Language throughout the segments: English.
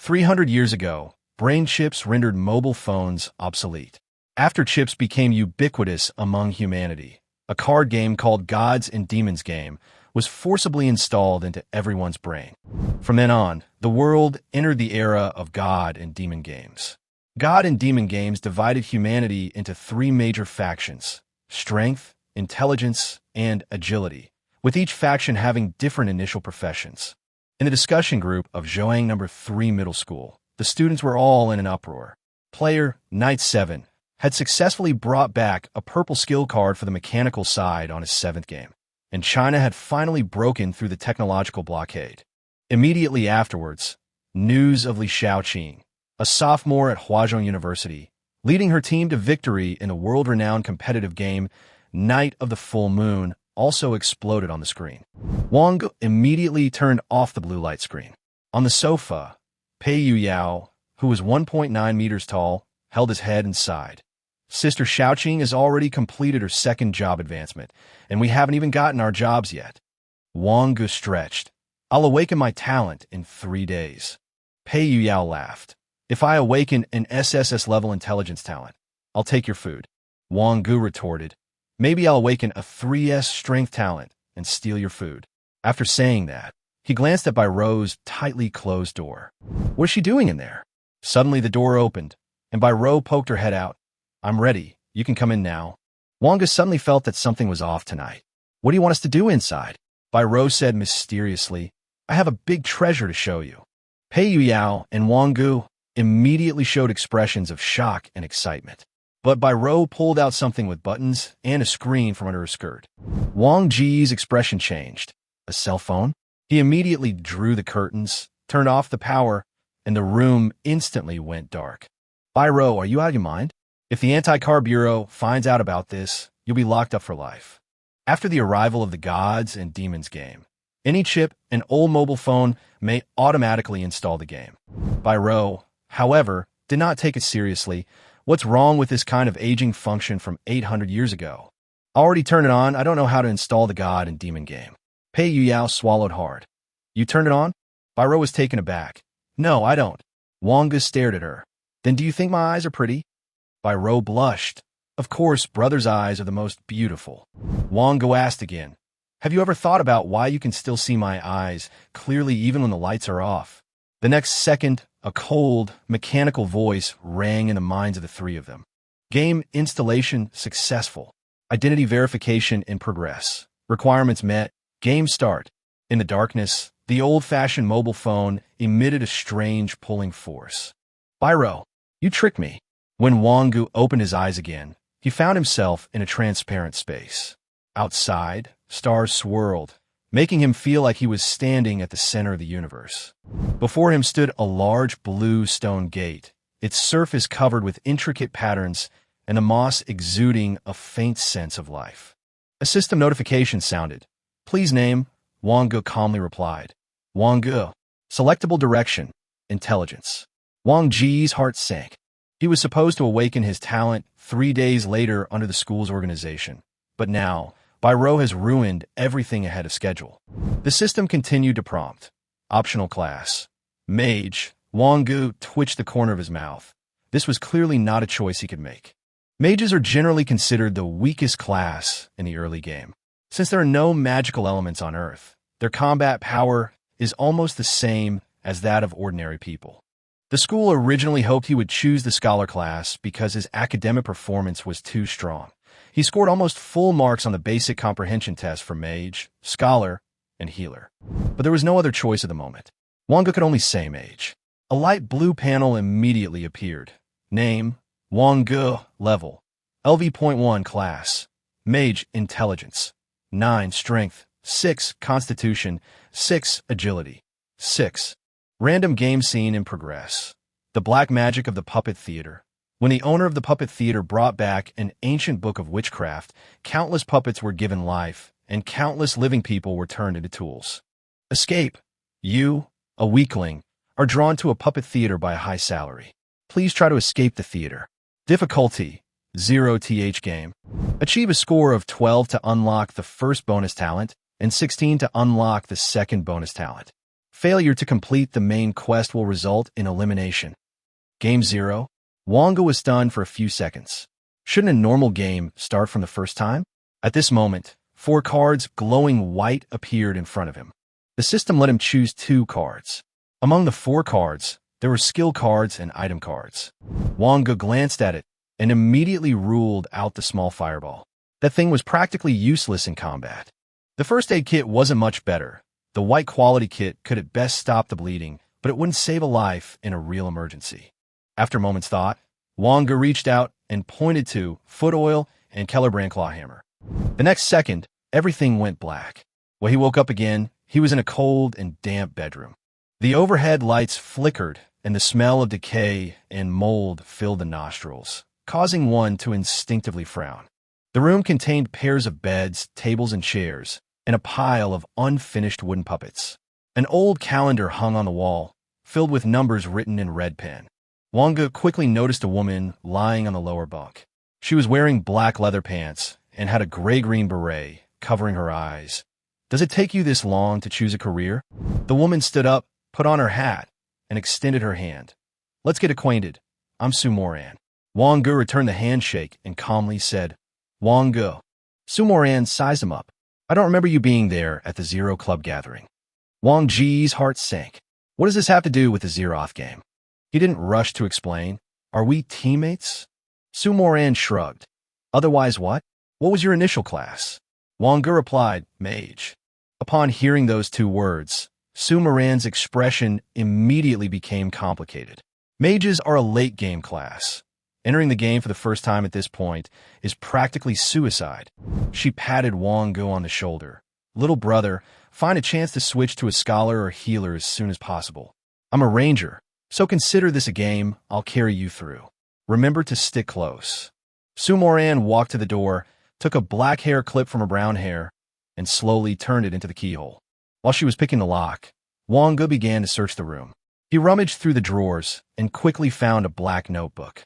300 years ago, brain chips rendered mobile phones obsolete. After chips became ubiquitous among humanity, a card game called Gods and Demons game was forcibly installed into everyone's brain. From then on, the world entered the era of God and Demon games. God and Demon games divided humanity into three major factions: strength, intelligence, and agility, with each faction having different initial professions. In the discussion group of Zhoang No. 3 Middle School, the students were all in an uproar. Player Knight 7 had successfully brought back a purple skill card for the mechanical side on his 7th game, and China had finally broken through the technological blockade. Immediately afterwards, news of Li Shaoqing, a sophomore at Huazhong University, leading her team to victory in the world-renowned competitive game Night of the Full Moon, also exploded on the screen. Wang Ge immediately turned off the blue light screen. On the sofa, Pei Yuyao, who was 1.9 meters tall, held his head and sighed. Sister Shaoqing has already completed her 2nd job advancement, and we haven't even gotten our jobs yet. Wang Ge stretched. I'll awaken my talent in 3 days. Pei Yuyao laughed. If I awaken an SSS-level intelligence talent, I'll take your food. Wang Ge retorted. Maybe I'll awaken a 3S strength talent and steal your food. After saying that, he glanced at Bai Ro's tightly closed door. What is she doing in there? Suddenly the door opened, and Bai Ro poked her head out. I'm ready. You can come in now. Wang Ge suddenly felt that something was off tonight. What do you want us to do inside? Bai Ro said mysteriously. I have a big treasure to show you. Pei Yuyao and Wang Ge immediately showed expressions of shock and excitement. But Bai Ro pulled out something with buttons and a screen from under her skirt. Wang Ge's expression changed. A cell phone? He immediately drew the curtains, turned off the power, and the room instantly went dark. Bai Ro, are you out of your mind? If the Anti-Car Bureau finds out about this, you'll be locked up for life. After the arrival of the Gods and Demons game, any chip and old mobile phone may automatically install the game. Bai Ro, however, did not take it seriously. What's wrong with this kind of aging function from 800 years ago? I already turned it on. I don't know how to install the God and Demon game. Pei Yuyao swallowed hard. You turned it on? Bai Ro was taken aback. No, I don't. Wang Ge stared at her. Then do you think my eyes are pretty? Bai Ro blushed. Of course, brother's eyes are the most beautiful. Wang Ge asked again. Have you ever thought about why you can still see my eyes clearly even when the lights are off? The next second, a cold, mechanical voice rang in the minds of the three of them. Game installation successful. Identity verification in progress. Requirements met. Game start. In the darkness, the old-fashioned mobile phone emitted a strange pulling force. Bai Ro, you tricked me. When Wang Ge opened his eyes again, he found himself in a transparent space. Outside, stars swirled, making him feel like he was standing at the center of the universe. Before him stood a large blue stone gate, its surface covered with intricate patterns and the moss exuding a faint sense of life. A system notification sounded. Please name, Wang Ge calmly replied. Wang Ge. Selectable direction, intelligence. Wang Ge's heart sank. He was supposed to awaken his talent 3 days later under the school's organization. But now, Bai Ro has ruined everything ahead of schedule. The system continued to prompt. Optional class. Mage. Wang Ge twitched the corner of his mouth. This was clearly not a choice he could make. Mages are generally considered the weakest class in the early game. Since there are no magical elements on Earth, their combat power is almost the same as that of ordinary people. The school originally hoped he would choose the scholar class because his academic performance was too strong. He scored almost full marks on the basic comprehension test for Mage, Scholar, and Healer. But there was no other choice at the moment. Wang Ge could only say Mage. A light blue panel immediately appeared. Name, Wang Ge, level, LV.1 class, Mage Intelligence, 9 Strength, 6 Constitution, 6 Agility, 6. Random game scene in progress. The black magic of the puppet theater. When the owner of the puppet theater brought back an ancient book of witchcraft, countless puppets were given life, and countless living people were turned into tools. Escape. You, a weakling, are drawn to a puppet theater by a high salary. Please try to escape the theater. Difficulty, 0th game. Achieve a score of 12 to unlock the first bonus talent, and 16 to unlock the second bonus talent. Failure to complete the main quest will result in elimination. Game 0. Wang Ge was stunned for a few seconds. Shouldn't a normal game start from the first time? At this moment, 4 cards glowing white appeared in front of him. The system let him choose 2 cards. Among the 4 cards, there were skill cards and item cards. Wang Ge glanced at it and immediately ruled out the small fireball. That thing was practically useless in combat. The first aid kit wasn't much better. The white quality kit could at best stop the bleeding, but it wouldn't save a life in a real emergency. After a moment's thought, Wang Ge reached out and pointed to foot oil and Kellerbrand clawhammer. The next second, everything went black. When he woke up again, he was in a cold and damp bedroom. The overhead lights flickered, and the smell of decay and mold filled the nostrils, causing one to instinctively frown. The room contained pairs of beds, tables, and chairs, and a pile of unfinished wooden puppets. An old calendar hung on the wall, filled with numbers written in red pen. Wang Ge quickly noticed a woman lying on the lower bunk. She was wearing black leather pants and had a gray-green beret covering her eyes. Does it take you this long to choose a career? The woman stood up, put on her hat, and extended her hand. Let's get acquainted. I'm Su Moran. Wang Ge returned the handshake and calmly said, Wang Ge. Su Moran sized him up. I don't remember you being there at the Zero Club gathering. Wang Ge's heart sank. What does this have to do with the Zeroth game? He didn't rush to explain. Are we teammates? Su Moran shrugged. Otherwise what? What was your initial class? Wang Ge replied, Mage. Upon hearing those 2 words, Su Moran's expression immediately became complicated. Mages are a late-game class. Entering the game for the first time at this point is practically suicide. She patted Wang Ge on the shoulder. Little brother, find a chance to switch to a scholar or healer as soon as possible. I'm a ranger, so consider this a game. I'll carry you through. Remember to stick close. Su Moran walked to the door, took a black hair clip from her brown hair, and slowly turned it into the keyhole. While she was picking the lock, Wang Ge began to search the room. He rummaged through the drawers and quickly found a black notebook.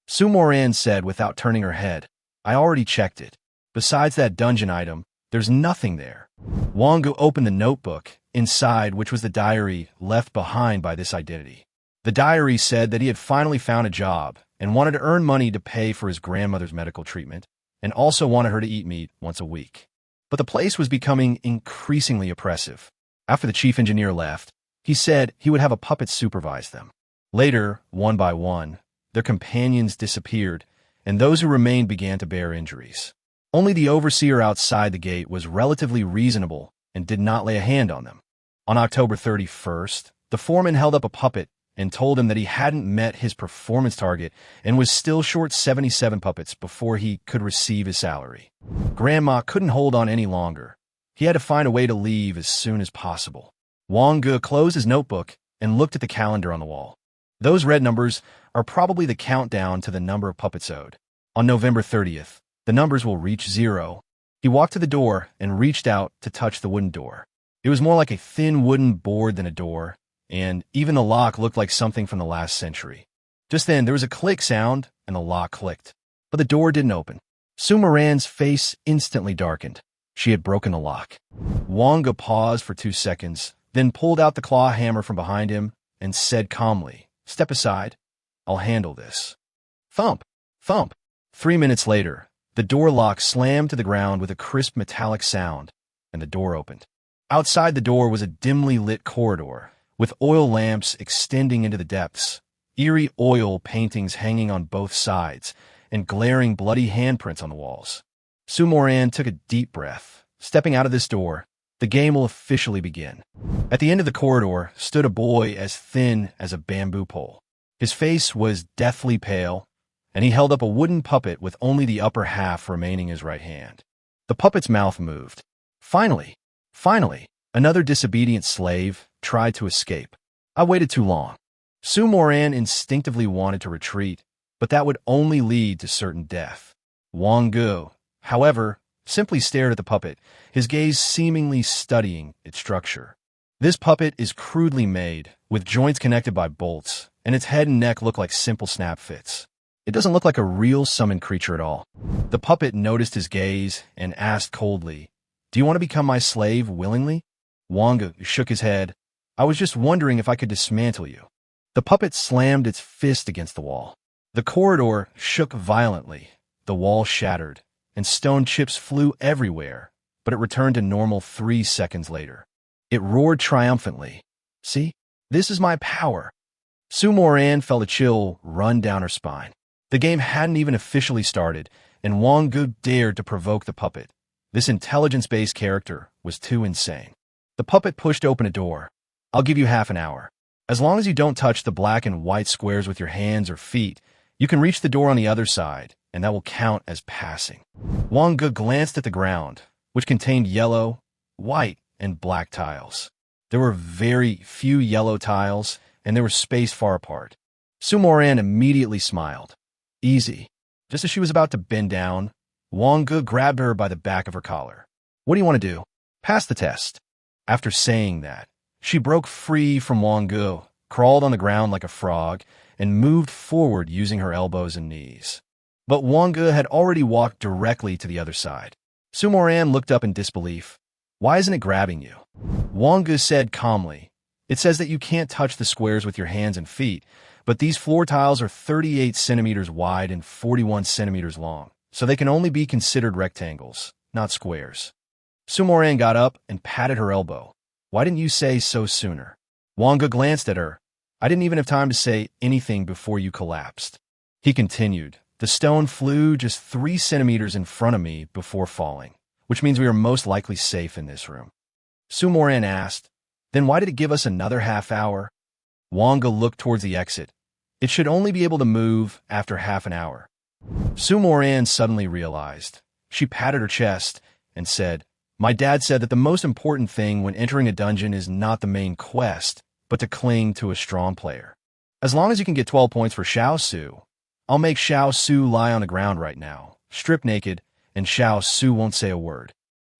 Su Moran said without turning her head, I already checked it. Besides that dungeon item, there's nothing there. Wang Ge opened the notebook, inside which was the diary left behind by this identity. The diary said that he had finally found a job and wanted to earn money to pay for his grandmother's medical treatment, and also wanted her to eat meat once a week. But the place was becoming increasingly oppressive. After the chief engineer left, he said he would have a puppet supervise them. Later, one by one, their companions disappeared, and those who remained began to bear injuries. Only the overseer outside the gate was relatively reasonable and did not lay a hand on them. On October 31st, the foreman held up a puppet and told him that he hadn't met his performance target and was still short 77 puppets before he could receive his salary. Grandma couldn't hold on any longer. He had to find a way to leave as soon as possible. Wang Ge closed his notebook and looked at the calendar on the wall. Those red numbers are probably the countdown to the number of puppets owed. On November 30th, the numbers will reach 0. He walked to the door and reached out to touch the wooden door. It was more like a thin wooden board than a door, and even the lock looked like something from the last century. Just then, there was a click sound, and the lock clicked. But the door didn't open. Su Moran's face instantly darkened. She had broken the lock. Wang Ge paused for 2 seconds, then pulled out the claw hammer from behind him and said calmly, Step aside. I'll handle this. Thump! Thump! 3 minutes later, the door lock slammed to the ground with a crisp metallic sound, and the door opened. Outside the door was a dimly lit corridor, with oil lamps extending into the depths, eerie oil paintings hanging on both sides, and glaring bloody handprints on the walls. Su Moran took a deep breath. Stepping out of this door, the game will officially begin. At the end of the corridor stood a boy as thin as a bamboo pole. His face was deathly pale, and he held up a wooden puppet with only the upper half remaining in his right hand. The puppet's mouth moved. Finally, another disobedient slave tried to escape. I waited too long. Su Moran instinctively wanted to retreat, but that would only lead to certain death. Wang Ge, however, simply stared at the puppet, his gaze seemingly studying its structure. This puppet is crudely made, with joints connected by bolts, and its head and neck look like simple snap fits. It doesn't look like a real summoned creature at all. The puppet noticed his gaze and asked coldly, Do you want to become my slave willingly? Wang Ge shook his head. I was just wondering if I could dismantle you. The puppet slammed its fist against the wall. The corridor shook violently, the wall shattered, and stone chips flew everywhere, but it returned to normal 3 seconds later. It roared triumphantly. See? This is my power. Su Moran felt a chill run down her spine. The game hadn't even officially started, and Wang Ge dared to provoke the puppet. This intelligence-based character was too insane. The puppet pushed open a door. I'll give you half an hour. As long as you don't touch the black and white squares with your hands or feet, you can reach the door on the other side, and that will count as passing. Wang Ge glanced at the ground, which contained yellow, white, and black tiles. There were very few yellow tiles, and they were spaced far apart. Su Moran immediately smiled. Easy. Just as she was about to bend down, Wang Ge grabbed her by the back of her collar. What do you want to do? Pass the test. After saying that, she broke free from Wang Ge, crawled on the ground like a frog, and moved forward using her elbows and knees. But Wang Ge had already walked directly to the other side. Su Moran looked up in disbelief. Why isn't it grabbing you? Wang Ge said calmly, it says that you can't touch the squares with your hands and feet, but these floor tiles are 38 centimeters wide and 41 centimeters long, so they can only be considered rectangles, not squares. Su Moran got up and patted her elbow. Why didn't you say so sooner? Wang Ge glanced at her. I didn't even have time to say anything before you collapsed. He continued. The stone flew just 3 centimeters in front of me before falling, which means we are most likely safe in this room. Su Moran asked, then why did it give us another half hour? Wang Ge looked towards the exit. It should only be able to move after half an hour. Su Moran suddenly realized. She patted her chest and said, my dad said that the most important thing when entering a dungeon is not the main quest, but to cling to a strong player. As long as you can get 12 points for Xiao Su, I'll make Xiao Su lie on the ground right now, stripped naked, and Xiao Su won't say a word.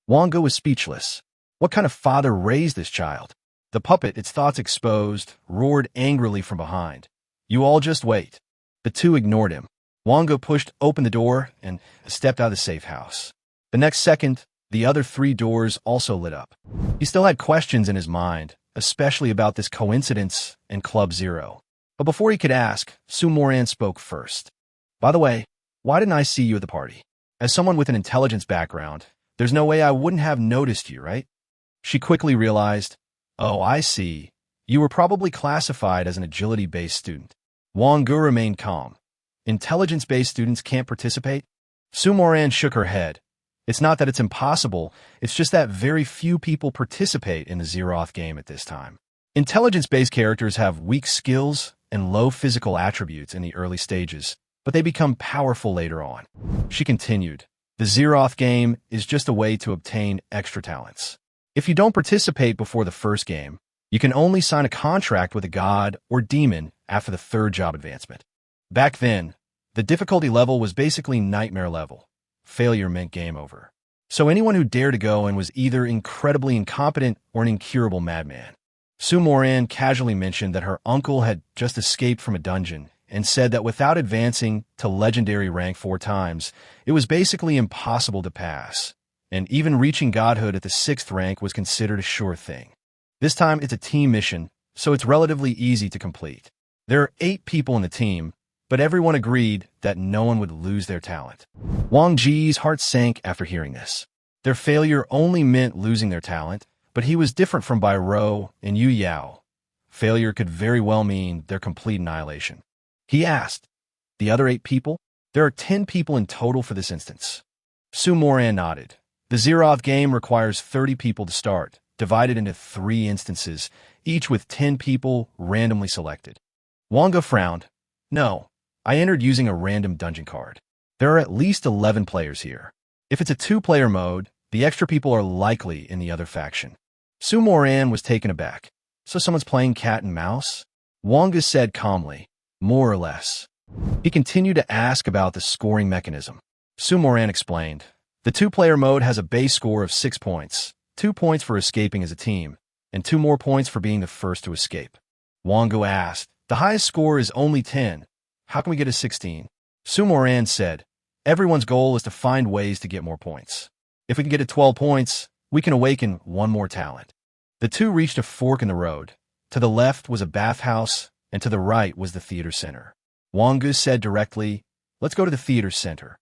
Wang Ge was speechless. What kind of father raised this child? The puppet, its thoughts exposed, roared angrily from behind. You all just wait. The two ignored him. Wang Ge pushed open the door and stepped out of the safe house. The next second, the other 3 doors also lit up. He still had questions in his mind, especially about this coincidence and Club Zero. But before he could ask, Su Moran spoke first. By the way, why didn't I see you at the party? As someone with an intelligence background, there's no way I wouldn't have noticed you, right? She quickly realized, oh, I see. You were probably classified as an agility-based student. Wang Ge remained calm. Intelligence-based students can't participate? Su Moran shook her head. It's not that it's impossible, it's just that very few people participate in the Zeroth game at this time. Intelligence-based characters have weak skills and low physical attributes in the early stages, but they become powerful later on. She continued, the Zeroth game is just a way to obtain extra talents. If you don't participate before the first game, you can only sign a contract with a god or demon after the 3rd job advancement. Back then, the difficulty level was basically nightmare level. Failure meant game over. So anyone who dared to go in was either incredibly incompetent or an incurable madman. Su Moran casually mentioned that her uncle had just escaped from a dungeon and said that without advancing to legendary rank 4 times, it was basically impossible to pass, and even reaching godhood at the 6th rank was considered a sure thing. This time it's a team mission, so it's relatively easy to complete. There are 8 people in the team, but everyone agreed that no one would lose their talent. Wang Ge's heart sank after hearing this. Their failure only meant losing their talent, but he was different from Bai Rou and Yu Yao. Failure could very well mean their complete annihilation. He asked, the other 8 people? There are 10 people in total for this instance. Su Moran nodded. The Zeroth game requires 30 people to start, divided into 3 instances, each with 10 people randomly selected. Wang Ge frowned. No, I entered using a random dungeon card. There are at least 11 players here. If it's a 2-player mode, the extra people are likely in the other faction. Su Moran was taken aback. So someone's playing cat and mouse? Wang Ge said calmly, more or less. He continued to ask about the scoring mechanism. Su Moran explained, the 2-player mode has a base score of 6 points, 2 points for escaping as a team, and 2 more points for being the first to escape. Wang Ge asked, the highest score is only 10. How can we get a 16? Su Moran said, everyone's goal is to find ways to get more points. If we can get to 12 points, we can awaken 1 more talent. The two reached a fork in the road. To the left was a bathhouse, and to the right was the theater center. Wang Ge said directly, "Let's go to the theater center."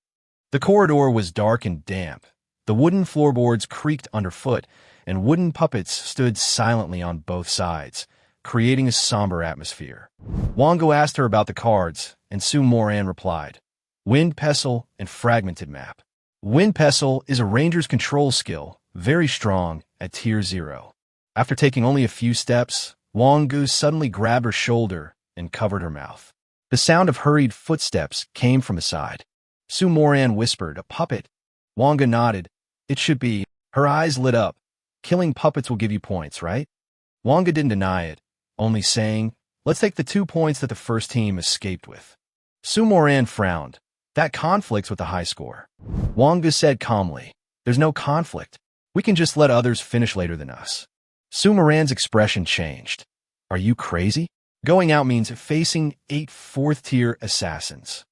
The corridor was dark and damp. The wooden floorboards creaked underfoot, and wooden puppets stood silently on both sides, creating a somber atmosphere. Wang Ge asked her about the cards, and Su Moran replied, "Wind Pestle and Fragmented Map." Wind Pestle is a ranger's control skill, very strong, at tier 0. After taking only a few steps, Wang Ge suddenly grabbed her shoulder and covered her mouth. The sound of hurried footsteps came from aside. Su Moran whispered, "A puppet." Wang Ge nodded. "It should be." Her eyes lit up. "Killing puppets will give you points, right?" Wang Ge didn't deny it, only saying, "Let's take the 2 points that the first team escaped with." Su Moran frowned. "That conflicts with the high score." Wang Ge said calmly, "There's no conflict. We can just let others finish later than us." Su Moran's expression changed. "Are you crazy? Going out means facing 8 4th-tier assassins."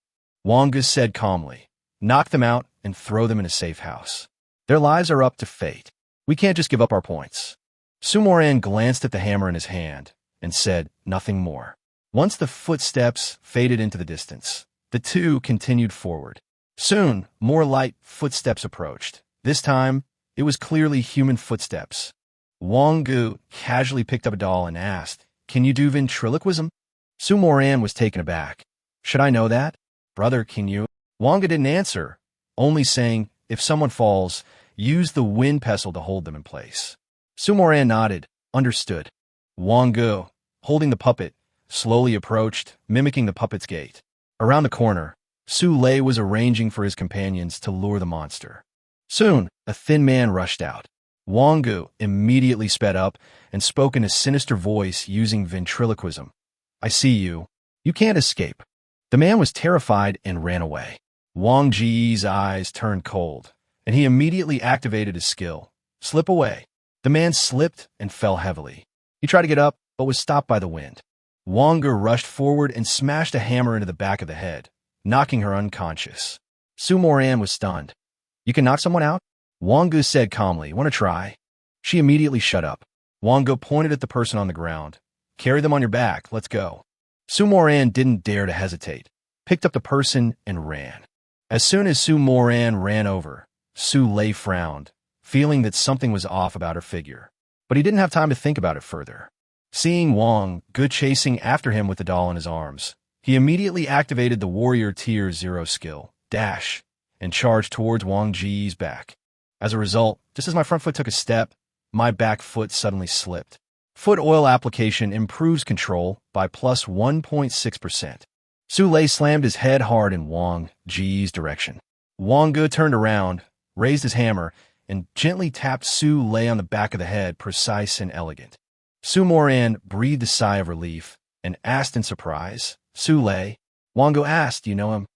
Wang Ge said calmly, "Knock them out and throw them in a safe house. Their lives are up to fate. We can't just give up our points." Su Moran glanced at the hammer in his hand and said nothing more. Once the footsteps faded into the distance, the two continued forward. Soon, more light footsteps approached. This time, it was clearly human footsteps. Wang Ge casually picked up a doll and asked, "Can you do ventriloquism?" Su Moran was taken aback. "Should I know that? Brother, can you?" Wang Ge didn't answer, only saying, "If someone falls, use the wind pestle to hold them in place." Su Moran nodded, understood. Wang Ge, holding the puppet, slowly approached, mimicking the puppet's gait. Around the corner, Su Lei was arranging for his companions to lure the monster. Soon, a thin man rushed out. Wang Ge immediately sped up and spoke in a sinister voice using ventriloquism. "I see you. You can't escape." The man was terrified and ran away. Wang Ge's eyes turned cold, and he immediately activated his skill. "Slip away." The man slipped and fell heavily. He tried to get up, but was stopped by the wind. Wang Ge rushed forward and smashed a hammer into the back of the head, knocking her unconscious. Su Moran was stunned. "You can knock someone out?" Wang Ge said calmly, "Want to try?" She immediately shut up. Wang Ge pointed at the person on the ground. "Carry them on your back, let's go." Su Moran didn't dare to hesitate, picked up the person and ran. As soon as Su Moran ran over, Su Lei frowned, feeling that something was off about her figure. But he didn't have time to think about it further. Seeing Wang Ge chasing after him with the doll in his arms, he immediately activated the Warrior Tier 0 skill, Dash, and charged towards Wang Ge's back. As a result, just as my front foot took a step, my back foot suddenly slipped. Foot oil application improves control by plus 1.6%. Su Lei slammed his head hard in Wang Ge's direction. Wang Ge turned around, raised his hammer, and gently tapped Su Lei on the back of the head, precise and elegant. Su Moran breathed a sigh of relief and asked in surprise, "Su Lei?" Wang Ge asked, "You know him?"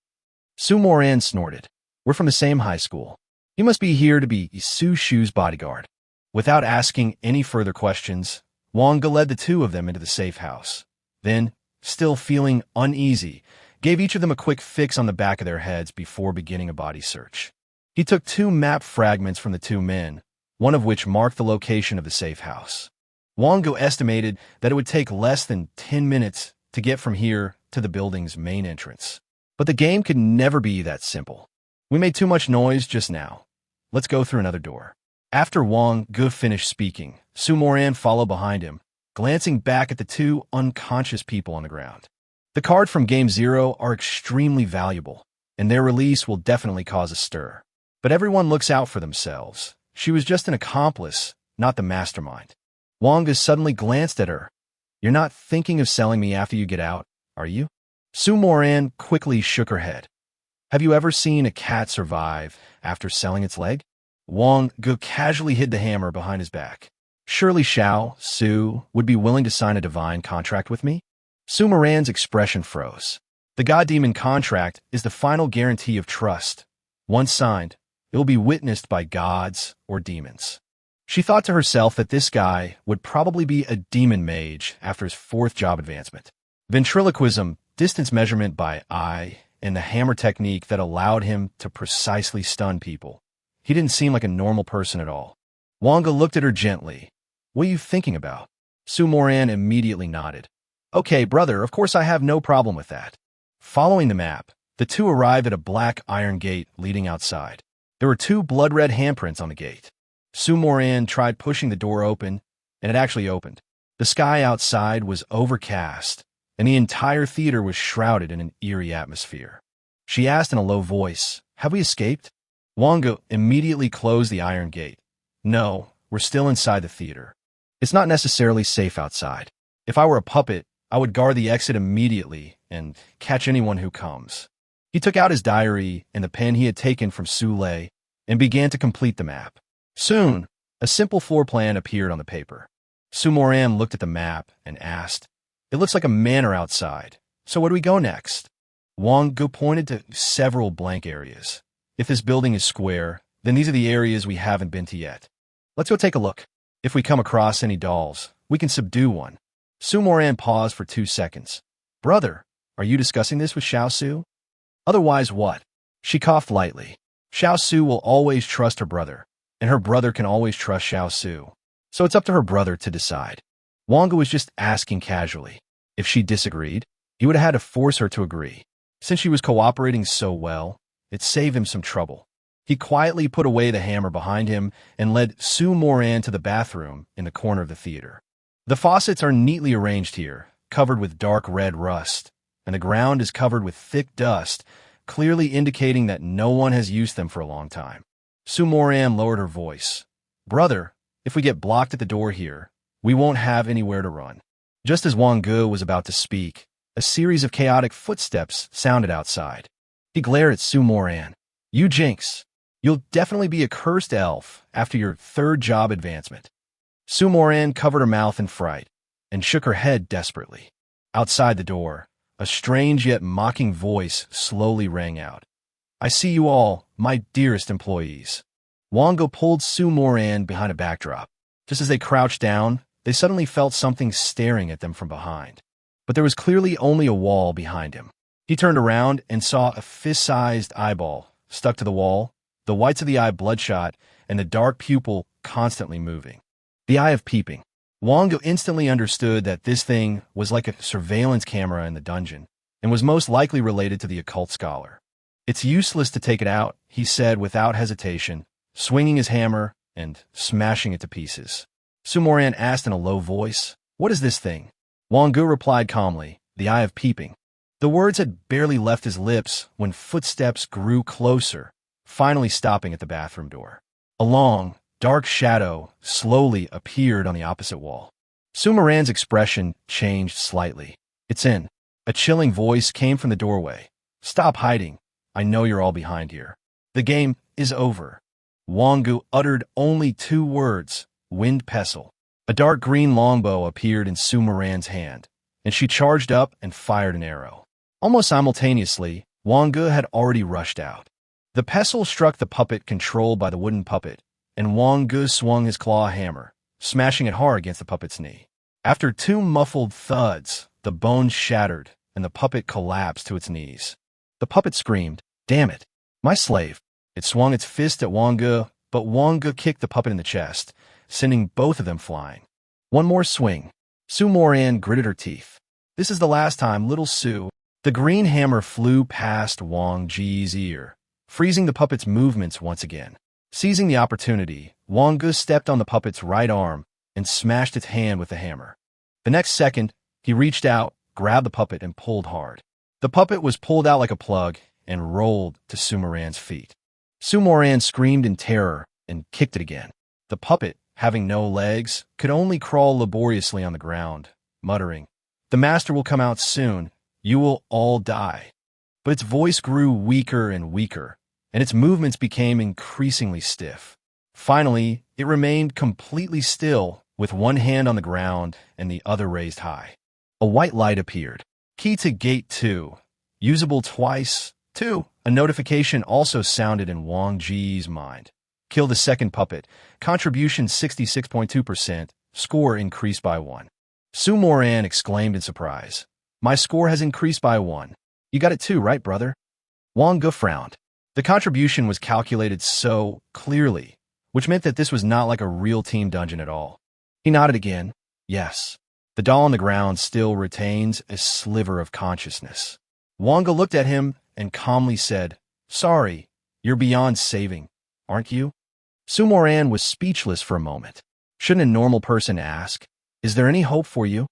Su Moran snorted. "We're from the same high school. He must be here to be Su Shu's bodyguard." Without asking any further questions, Wang Ge led the two of them into the safe house. Then, still feeling uneasy, gave each of them a quick fix on the back of their heads before beginning a body search. He took 2 map fragments from the 2 men, one of which marked the location of the safe house. Wang Ge estimated that it would take less than 10 minutes to get from here to the building's main entrance. But the game could never be that simple. "We made too much noise just now. Let's go through another door." After Wang Ge finished speaking, Su Moran followed behind him, glancing back at the 2 unconscious people on the ground. The cards from Game 0 are extremely valuable, and their release will definitely cause a stir. But everyone looks out for themselves. She was just an accomplice, not the mastermind. Wang Ge suddenly glanced at her. "You're not thinking of selling me after you get out, are you?" Su Moran quickly shook her head. "Have you ever seen a cat survive after selling its leg?" Wang Ge casually hid the hammer behind his back. "Surely Su would be willing to sign a divine contract with me?" Su Moran's expression froze. The God Demon contract is the final guarantee of trust. Once signed, it will be witnessed by gods or demons. She thought to herself that this guy would probably be a demon mage after his 4th job advancement. Ventriloquism, distance measurement by eye, and the hammer technique that allowed him to precisely stun people. He didn't seem like a normal person at all. Wang Ge looked at her gently. "What are you thinking about?" Su Moran immediately nodded. Okay, brother, of course I have no problem with that. Following the map, the two arrived at a black iron gate leading outside. There were two blood-red handprints on the gate. Su Moran tried pushing the door open, and it actually opened. The sky outside was overcast, and the entire theater was shrouded in an eerie atmosphere. She asked in a low voice, "Have we escaped?" Wang Ge immediately closed the iron gate. "No, we're still inside the theater. It's not necessarily safe outside. If I were a puppet, I would guard the exit immediately and catch anyone who comes." He took out his diary and the pen he had taken from Su Lei and began to complete the map. Soon, a simple floor plan appeared on the paper. Su Moran looked at the map and asked, "It looks like a manor outside. So where do we go next?" Wang Ge pointed to several blank areas. "If this building is square, then these are the areas we haven't been to yet. Let's go take a look. If we come across any dolls, we can subdue one." Su Moran paused for 2 seconds. "Brother, are you discussing this with Xiao Su?" "Otherwise what?" She coughed lightly. Xiao Su will always trust her brother, and her brother can always trust Xiao Su. So it's up to her brother to decide. Wang Ge was just asking casually. If she disagreed, he would have had to force her to agree. Since she was cooperating so well, it saved him some trouble. He quietly put away the hammer behind him and led Su Moran to the bathroom in the corner of the theater. The faucets are neatly arranged here, covered with dark red rust, and the ground is covered with thick dust, clearly indicating that no one has used them for a long time. Su Moran lowered her voice. "Brother, if we get blocked at the door here, we won't have anywhere to run." Just as Wang Ge was about to speak, a series of chaotic footsteps sounded outside. He glared at Su Moran. "You jinx. You'll definitely be a cursed elf after your 3rd job advancement." Su Moran covered her mouth in fright and shook her head desperately. Outside the door, a strange yet mocking voice slowly rang out. "I see you all, my dearest employees." Wang Ge pulled Su Moran behind a backdrop. Just as they crouched down, they suddenly felt something staring at them from behind. But there was clearly only a wall behind him. He turned around and saw a fist-sized eyeball stuck to the wall, the whites of the eye bloodshot, and the dark pupil constantly moving. The eye of peeping. Wang Ge instantly understood that this thing was like a surveillance camera in the dungeon, and was most likely related to the occult scholar. "It's useless to take it out," he said without hesitation, swinging his hammer and smashing it to pieces. Su Moran asked in a low voice, "What is this thing?" Wang Ge replied calmly, "The eye of peeping." The words had barely left his lips when footsteps grew closer, finally stopping at the bathroom door. A long, dark shadow slowly appeared on the opposite wall. Su Moran's expression changed slightly. "It's in." A chilling voice came from the doorway. "Stop hiding. I know you're all behind here. The game is over." Wang Ge uttered only 2 words, "Wind pestle." A dark green longbow appeared in Su Moran's hand, and she charged up and fired an arrow. Almost simultaneously, Wang Ge had already rushed out. The pestle struck the puppet controlled by the wooden puppet, and Wang Ge swung his claw hammer, smashing it hard against the puppet's knee. After 2 muffled thuds, the bones shattered, and the puppet collapsed to its knees. The puppet screamed, "Damn it, my slave!" It swung its fist at Wang Ge, but Wang Ge kicked the puppet in the chest, sending both of them flying. One more swing. Su Moran gritted her teeth. "This is the last time, little Su." The green hammer flew past Wang Ge's ear, freezing the puppet's movements once again. Seizing the opportunity, Wang Ge stepped on the puppet's right arm and smashed its hand with the hammer. The next second, he reached out, grabbed the puppet, and pulled hard. The puppet was pulled out like a plug and rolled to Su Moran's feet. Su Moran screamed in terror and kicked it again. The puppet, having no legs, could only crawl laboriously on the ground, muttering, "The master will come out soon. You will all die." But its voice grew weaker and weaker, and its movements became increasingly stiff. Finally, it remained completely still, with one hand on the ground and the other raised high. A white light appeared. "Key to Gate 2. Usable twice. 2. A notification also sounded in Wang Ge's mind. "Kill the second puppet. Contribution 66.2%. Score increased by 1. Su Moran exclaimed in surprise. "My score has increased by 1. You got it too, right, brother?" Wang Ge frowned. The contribution was calculated so clearly, which meant that this was not like a real team dungeon at all. He nodded again. Yes. The doll on the ground still retains a sliver of consciousness. Wang Ge looked at him and calmly said, "Sorry, you're beyond saving, aren't you?" Su Moran was speechless for a moment. Shouldn't a normal person ask, "Is there any hope for you?"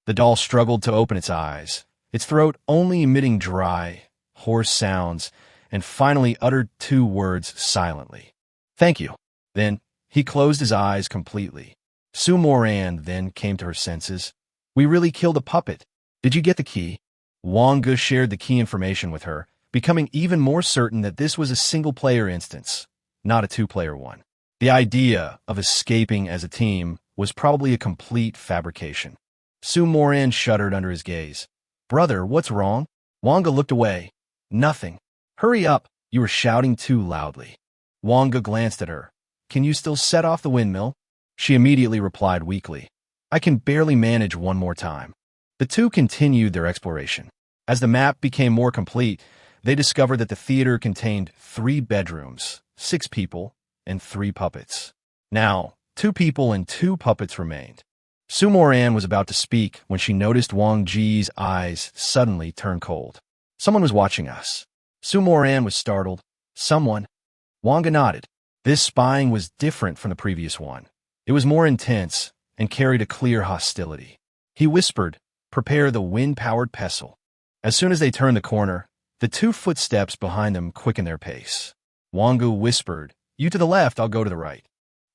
The doll struggled to open its eyes, its throat only emitting dry, hoarse sounds, and finally uttered 2 words silently. "Thank you." Then he closed his eyes completely. Su Moran then came to her senses. "We really killed a puppet. Did you get the key?" Wang Ge shared the key information with her, becoming even more certain that this was a single-player instance, not a 2-player one. The idea of escaping as a team was probably a complete fabrication. Su Moran shuddered under his gaze. "Brother, what's wrong?" Wang Ge looked away. "Nothing." "Hurry up, you were shouting too loudly." Wang Ge glanced at her. "Can you still set off the windmill?" She immediately replied weakly, "I can barely manage one more time." The two continued their exploration. As the map became more complete, they discovered that the theater contained 3 bedrooms, 6 people, and 3 puppets. Now, 2 people and 2 puppets remained. Su Moran was about to speak when she noticed Wang Ge's eyes suddenly turn cold. "Someone was watching us." Su Moran was startled. "Someone?" Wang Ge nodded. This spying was different from the previous one. It was more intense and carried a clear hostility. He whispered, "Prepare the wind-powered pestle." As soon as they turned the corner, the 2 footsteps behind them quickened their pace. Wang Ge whispered, "You to the left, I'll go to the right."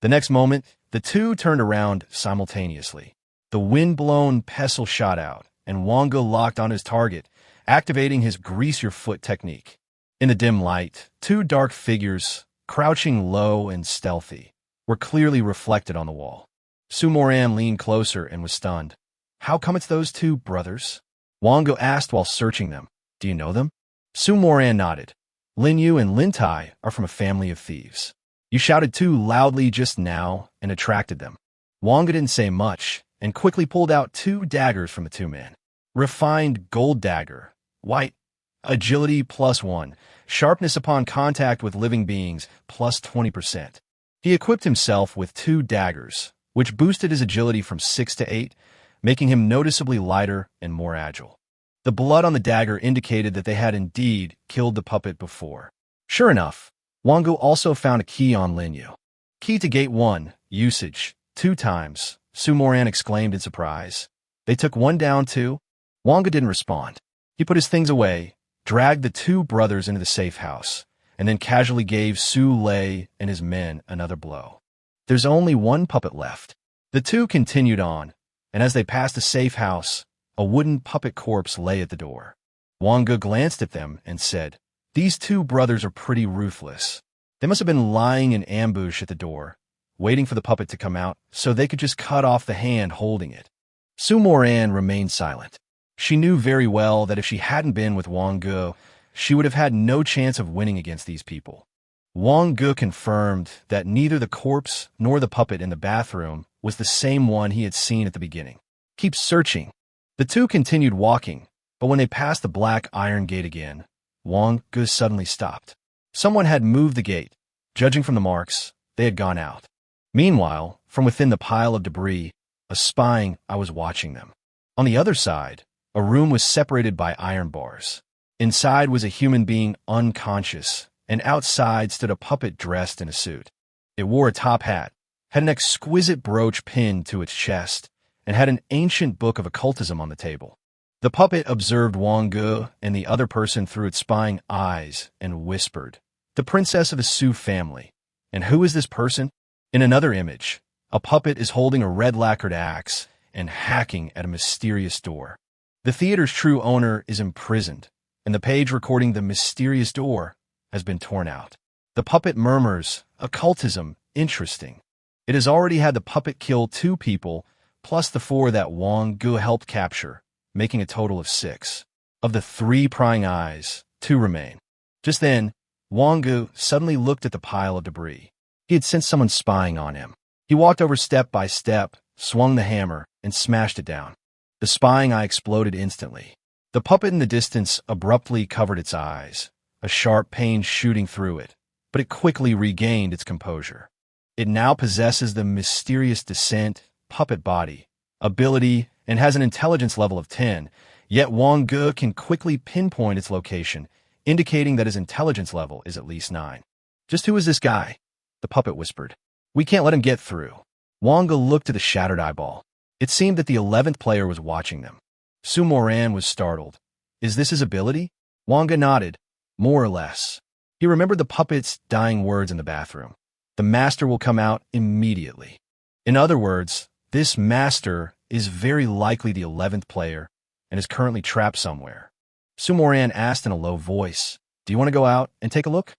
The next moment, the 2 turned around simultaneously. The wind-blown pestle shot out, and Wang Ge locked on his target, activating his grease-your-foot technique. In the dim light, 2 dark figures, crouching low and stealthy, were clearly reflected on the wall. Su Moran leaned closer and was stunned. "How come it's those 2 brothers?" Wang Ge asked while searching them. "Do you know them?" Su Moran nodded. "Lin Yu and Lin Tai are from a family of thieves. You shouted too loudly just now and attracted them." Wang Ge didn't say much and quickly pulled out 2 daggers from the 2 men. Refined gold dagger, white, agility +1, sharpness upon contact with living beings +20%. He equipped himself with 2 daggers, which boosted his agility from 6 to 8, making him noticeably lighter and more agile. The blood on the dagger indicated that they had indeed killed the puppet before. Sure enough, Wang Ge also found a key on Lin Yu. "Key to gate 1, usage, 2 times, Su Moran exclaimed in surprise. "They took 1 down too?" Wang Ge didn't respond. He put his things away, dragged the 2 brothers into the safe house, and then casually gave Su Lei and his men another blow. "There's only 1 puppet left." The 2 continued on, and as they passed the safe house, a wooden puppet corpse lay at the door. Wang Ge glanced at them and said, "These 2 brothers are pretty ruthless. They must have been lying in ambush at the door, waiting for the puppet to come out so they could just cut off the hand holding it." Su Moran remained silent. She knew very well that if she hadn't been with Wang Ge, she would have had no chance of winning against these people. Wang Ge confirmed that neither the corpse nor the puppet in the bathroom was the same one he had seen at the beginning. "Keep searching." The 2 continued walking, but when they passed the black iron gate again, Wang Ge suddenly stopped. Someone had moved the gate. Judging from the marks, they had gone out. Meanwhile, from within the pile of debris, a spying eye was watching them. On the other side, a room was separated by iron bars. Inside was a human being unconscious, and outside stood a puppet dressed in a suit. It wore a top hat, had an exquisite brooch pinned to its chest, and had an ancient book of occultism on the table. The puppet observed Wang Ge and the other person through its spying eyes and whispered, "The princess of the Su family. And who is this person?" In another image, a puppet is holding a red lacquered axe and hacking at a mysterious door. The theater's true owner is imprisoned, and the page recording the mysterious door has been torn out. The puppet murmurs, "Occultism, interesting." It has already had the puppet kill 2 people, plus the 4 that Wang Ge helped capture, making a total of 6. Of the 3 prying eyes, 2 remain. Just then, Wang Ge suddenly looked at the pile of debris. He had sensed someone spying on him. He walked over step by step, swung the hammer, and smashed it down. The spying eye exploded instantly. The puppet in the distance abruptly covered its eyes, a sharp pain shooting through it, but it quickly regained its composure. It now possesses the mysterious descent puppet body, ability, and has an intelligence level of 10, yet Wang Ge can quickly pinpoint its location, indicating that his intelligence level is at least 9. Just who is this guy? The puppet whispered. We can't let him get through. Wang Ge looked at the shattered eyeball. It seemed that the 11th player was watching them. Su Moran was startled. Is this his ability? Wang Ge nodded, more or less. He remembered the puppet's dying words in the bathroom. The master will come out immediately. In other words, this master is very likely the 11th player and is currently trapped somewhere. Su Moran asked in a low voice, Do you want to go out and take a look?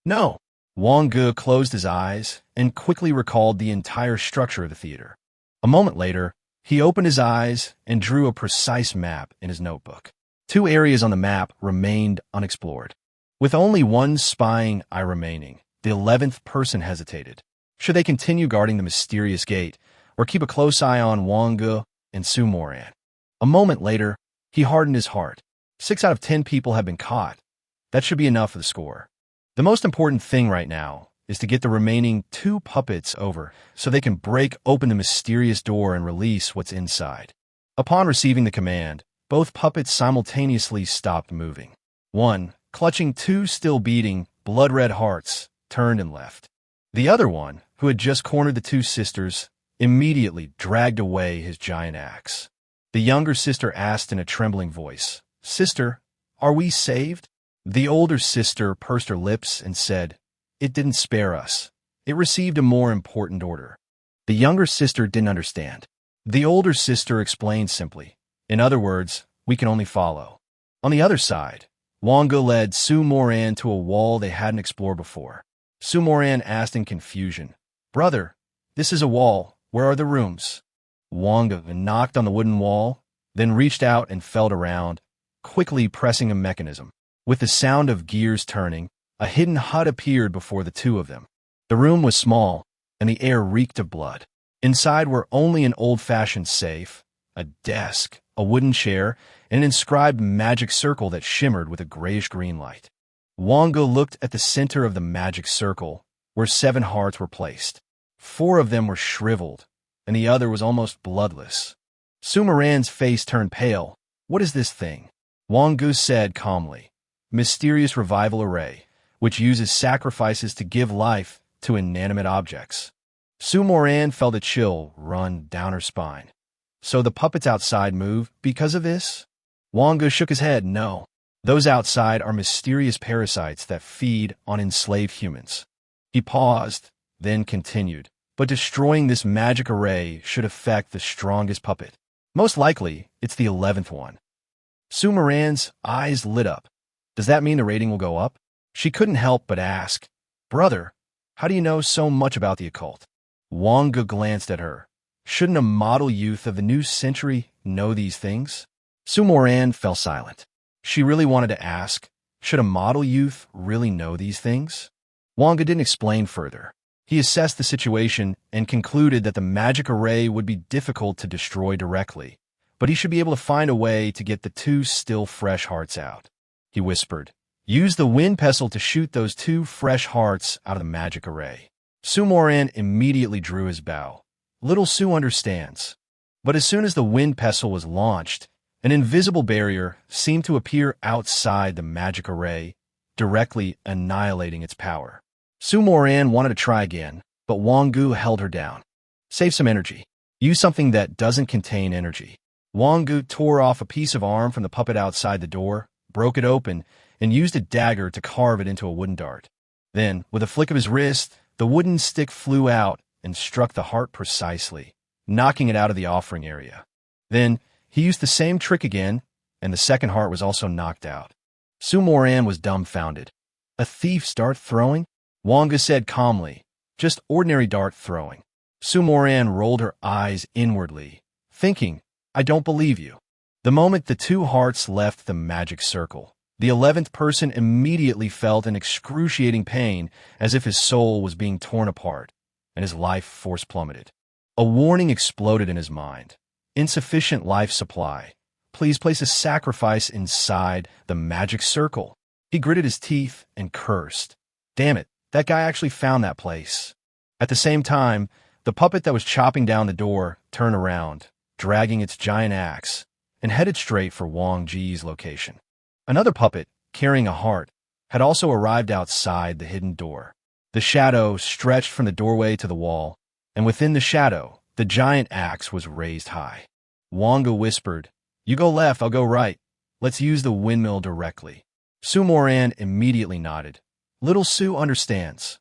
No. Wang Ge closed his eyes and quickly recalled the entire structure of the theater. A moment later, he opened his eyes and drew a precise map in his notebook. 2 areas on the map remained unexplored. With only one spying eye remaining, the 11th person hesitated. Should they continue guarding the mysterious gate or keep a close eye on Wang Ge and Su Moran? A moment later, he hardened his heart. 6 out of 10 people have been caught. That should be enough for the score. The most important thing right now is to get the remaining 2 puppets over so they can break open the mysterious door and release what's inside. Upon receiving the command, both puppets simultaneously stopped moving. One, clutching 2 still beating, blood-red hearts, turned and left. The other one, who had just cornered the 2 sisters, immediately dragged away his giant axe. The younger sister asked in a trembling voice, Sister, are we saved? The older sister pursed her lips and said, It didn't spare us. It received a more important order. The younger sister didn't understand. The older sister explained simply, In other words, we can only follow. On the other side, Wang Ge led Su Moran to a wall they hadn't explored before. Su Moran asked in confusion, Brother, this is a wall. Where are the rooms? Wang Ge knocked on the wooden wall, then reached out and felt around, quickly pressing a mechanism. With the sound of gears turning, a hidden hut appeared before the 2 of them. The room was small, and the air reeked of blood. Inside were only an old-fashioned safe, a desk, a wooden chair, and an inscribed magic circle that shimmered with a grayish-green light. Wang Ge looked at the center of the magic circle, where 7 hearts were placed. 4 of them were shriveled, and the other was almost bloodless. Su Moran's face turned pale. What is this thing? Wang Ge said calmly, Mysterious revival array, which uses sacrifices to give life to inanimate objects. Su Moran felt a chill run down her spine. So the puppets outside move because of this? Wang Ge shook his head, no. Those outside are mysterious parasites that feed on enslaved humans. He paused, then continued, but destroying this magic array should affect the strongest puppet. Most likely, it's the 11th one. Su Moran's eyes lit up. Does that mean the rating will go up? She couldn't help but ask, Brother, how do you know so much about the occult? Wang Ge glanced at her. Shouldn't a model youth of the new century know these things? Su Moran fell silent. She really wanted to ask, should a model youth really know these things? Wang Ge didn't explain further. He assessed the situation and concluded that the magic array would be difficult to destroy directly, but he should be able to find a way to get the 2 still fresh hearts out. He whispered, Use the wind pestle to shoot those 2 fresh hearts out of the magic array. Su Moran immediately drew his bow. Little Su understands. But as soon as the wind pestle was launched, an invisible barrier seemed to appear outside the magic array, directly annihilating its power. Su Moran wanted to try again, but Wang Ge held her down. Save some energy. Use something that doesn't contain energy. Wang Ge tore off a piece of arm from the puppet outside the door, broke it open, and used a dagger to carve it into a wooden dart. Then, with a flick of his wrist, the wooden stick flew out and struck the heart precisely, knocking it out of the offering area. Then, he used the same trick again, and the second heart was also knocked out. Su Moran was dumbfounded. A thief's dart throwing? Wang Ge said calmly, just ordinary dart throwing. Su Moran rolled her eyes inwardly, thinking, I don't believe you. The moment the 2 hearts left the magic circle, the 11th person immediately felt an excruciating pain as if his soul was being torn apart, and his life force plummeted. A warning exploded in his mind. Insufficient life supply. Please place a sacrifice inside the magic circle. He gritted his teeth and cursed. Damn it, that guy actually found that place. At the same time, the puppet that was chopping down the door turned around, dragging its giant axe, and headed straight for Wang Ge's location. Another puppet, carrying a heart, had also arrived outside the hidden door. The shadow stretched from the doorway to the wall, and within the shadow, the giant axe was raised high. Wang Ge whispered, "You go left, I'll go right. Let's use the windmill directly." Su Moran immediately nodded. "Little Su understands."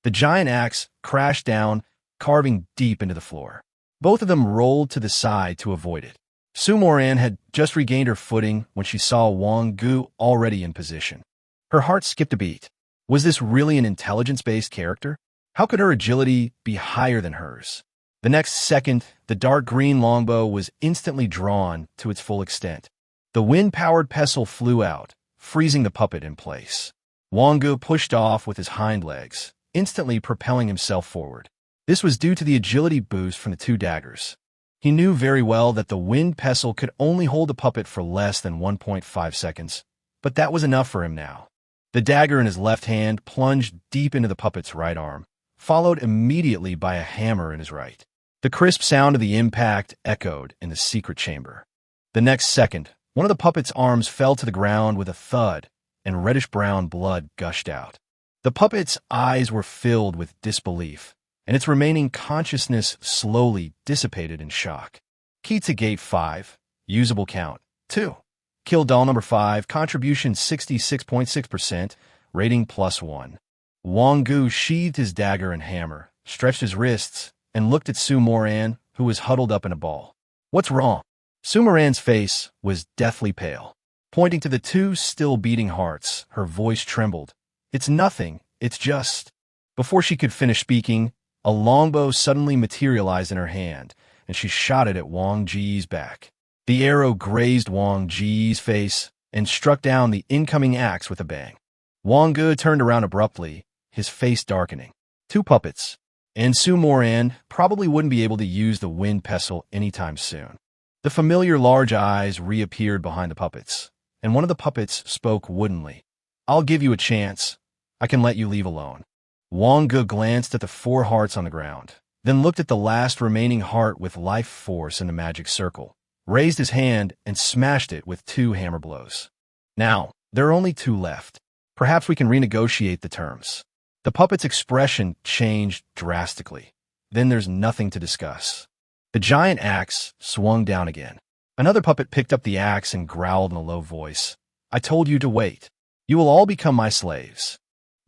The giant axe crashed down, carving deep into the floor. Both of them rolled to the side to avoid it. Su Moran had just regained her footing when she saw Wang Ge already in position. Her heart skipped a beat. Was this really an intelligence-based character? How could her agility be higher than hers? The next second, the dark green longbow was instantly drawn to its full extent. The wind-powered pestle flew out, freezing the puppet in place. Wang Ge pushed off with his hind legs, instantly propelling himself forward. This was due to the agility boost from the two daggers. He knew very well that the wind pestle could only hold the puppet for less than 1.5 seconds, but that was enough for him now. The dagger in his left hand plunged deep into the puppet's right arm, followed immediately by a hammer in his right. The crisp sound of the impact echoed in the secret chamber. The next second, one of the puppet's arms fell to the ground with a thud, and reddish-brown blood gushed out. The puppet's eyes were filled with disbelief, and its remaining consciousness slowly dissipated in shock. Key to Gate 5, usable count, 2. Kill doll number 5, contribution 66.6%, rating +1. Wang Ge sheathed his dagger and hammer, stretched his wrists, and looked at Su Moran, who was huddled up in a ball. "What's wrong?" Su Moran's face was deathly pale. Pointing to the two still beating hearts, her voice trembled. "It's nothing, it's just..." Before she could finish speaking, a longbow suddenly materialized in her hand, and she shot it at Wang Ge's back. The arrow grazed Wang Ge's face and struck down the incoming axe with a bang. Wang Ge turned around abruptly, his face darkening. Two puppets, and Su Moran probably wouldn't be able to use the wind pestle anytime soon. The familiar large eyes reappeared behind the puppets, and one of the puppets spoke woodenly. "I'll give you a chance. I can let you leave alone." Wang Ge glanced at the 4 hearts on the ground, then looked at the last remaining heart with life force in the magic circle, raised his hand and smashed it with 2 hammer blows. "Now, there are only 2 left. Perhaps we can renegotiate the terms." The puppet's expression changed drastically. "Then there's nothing to discuss." The giant axe swung down again. Another puppet picked up the axe and growled in a low voice. "I told you to wait. You will all become my slaves."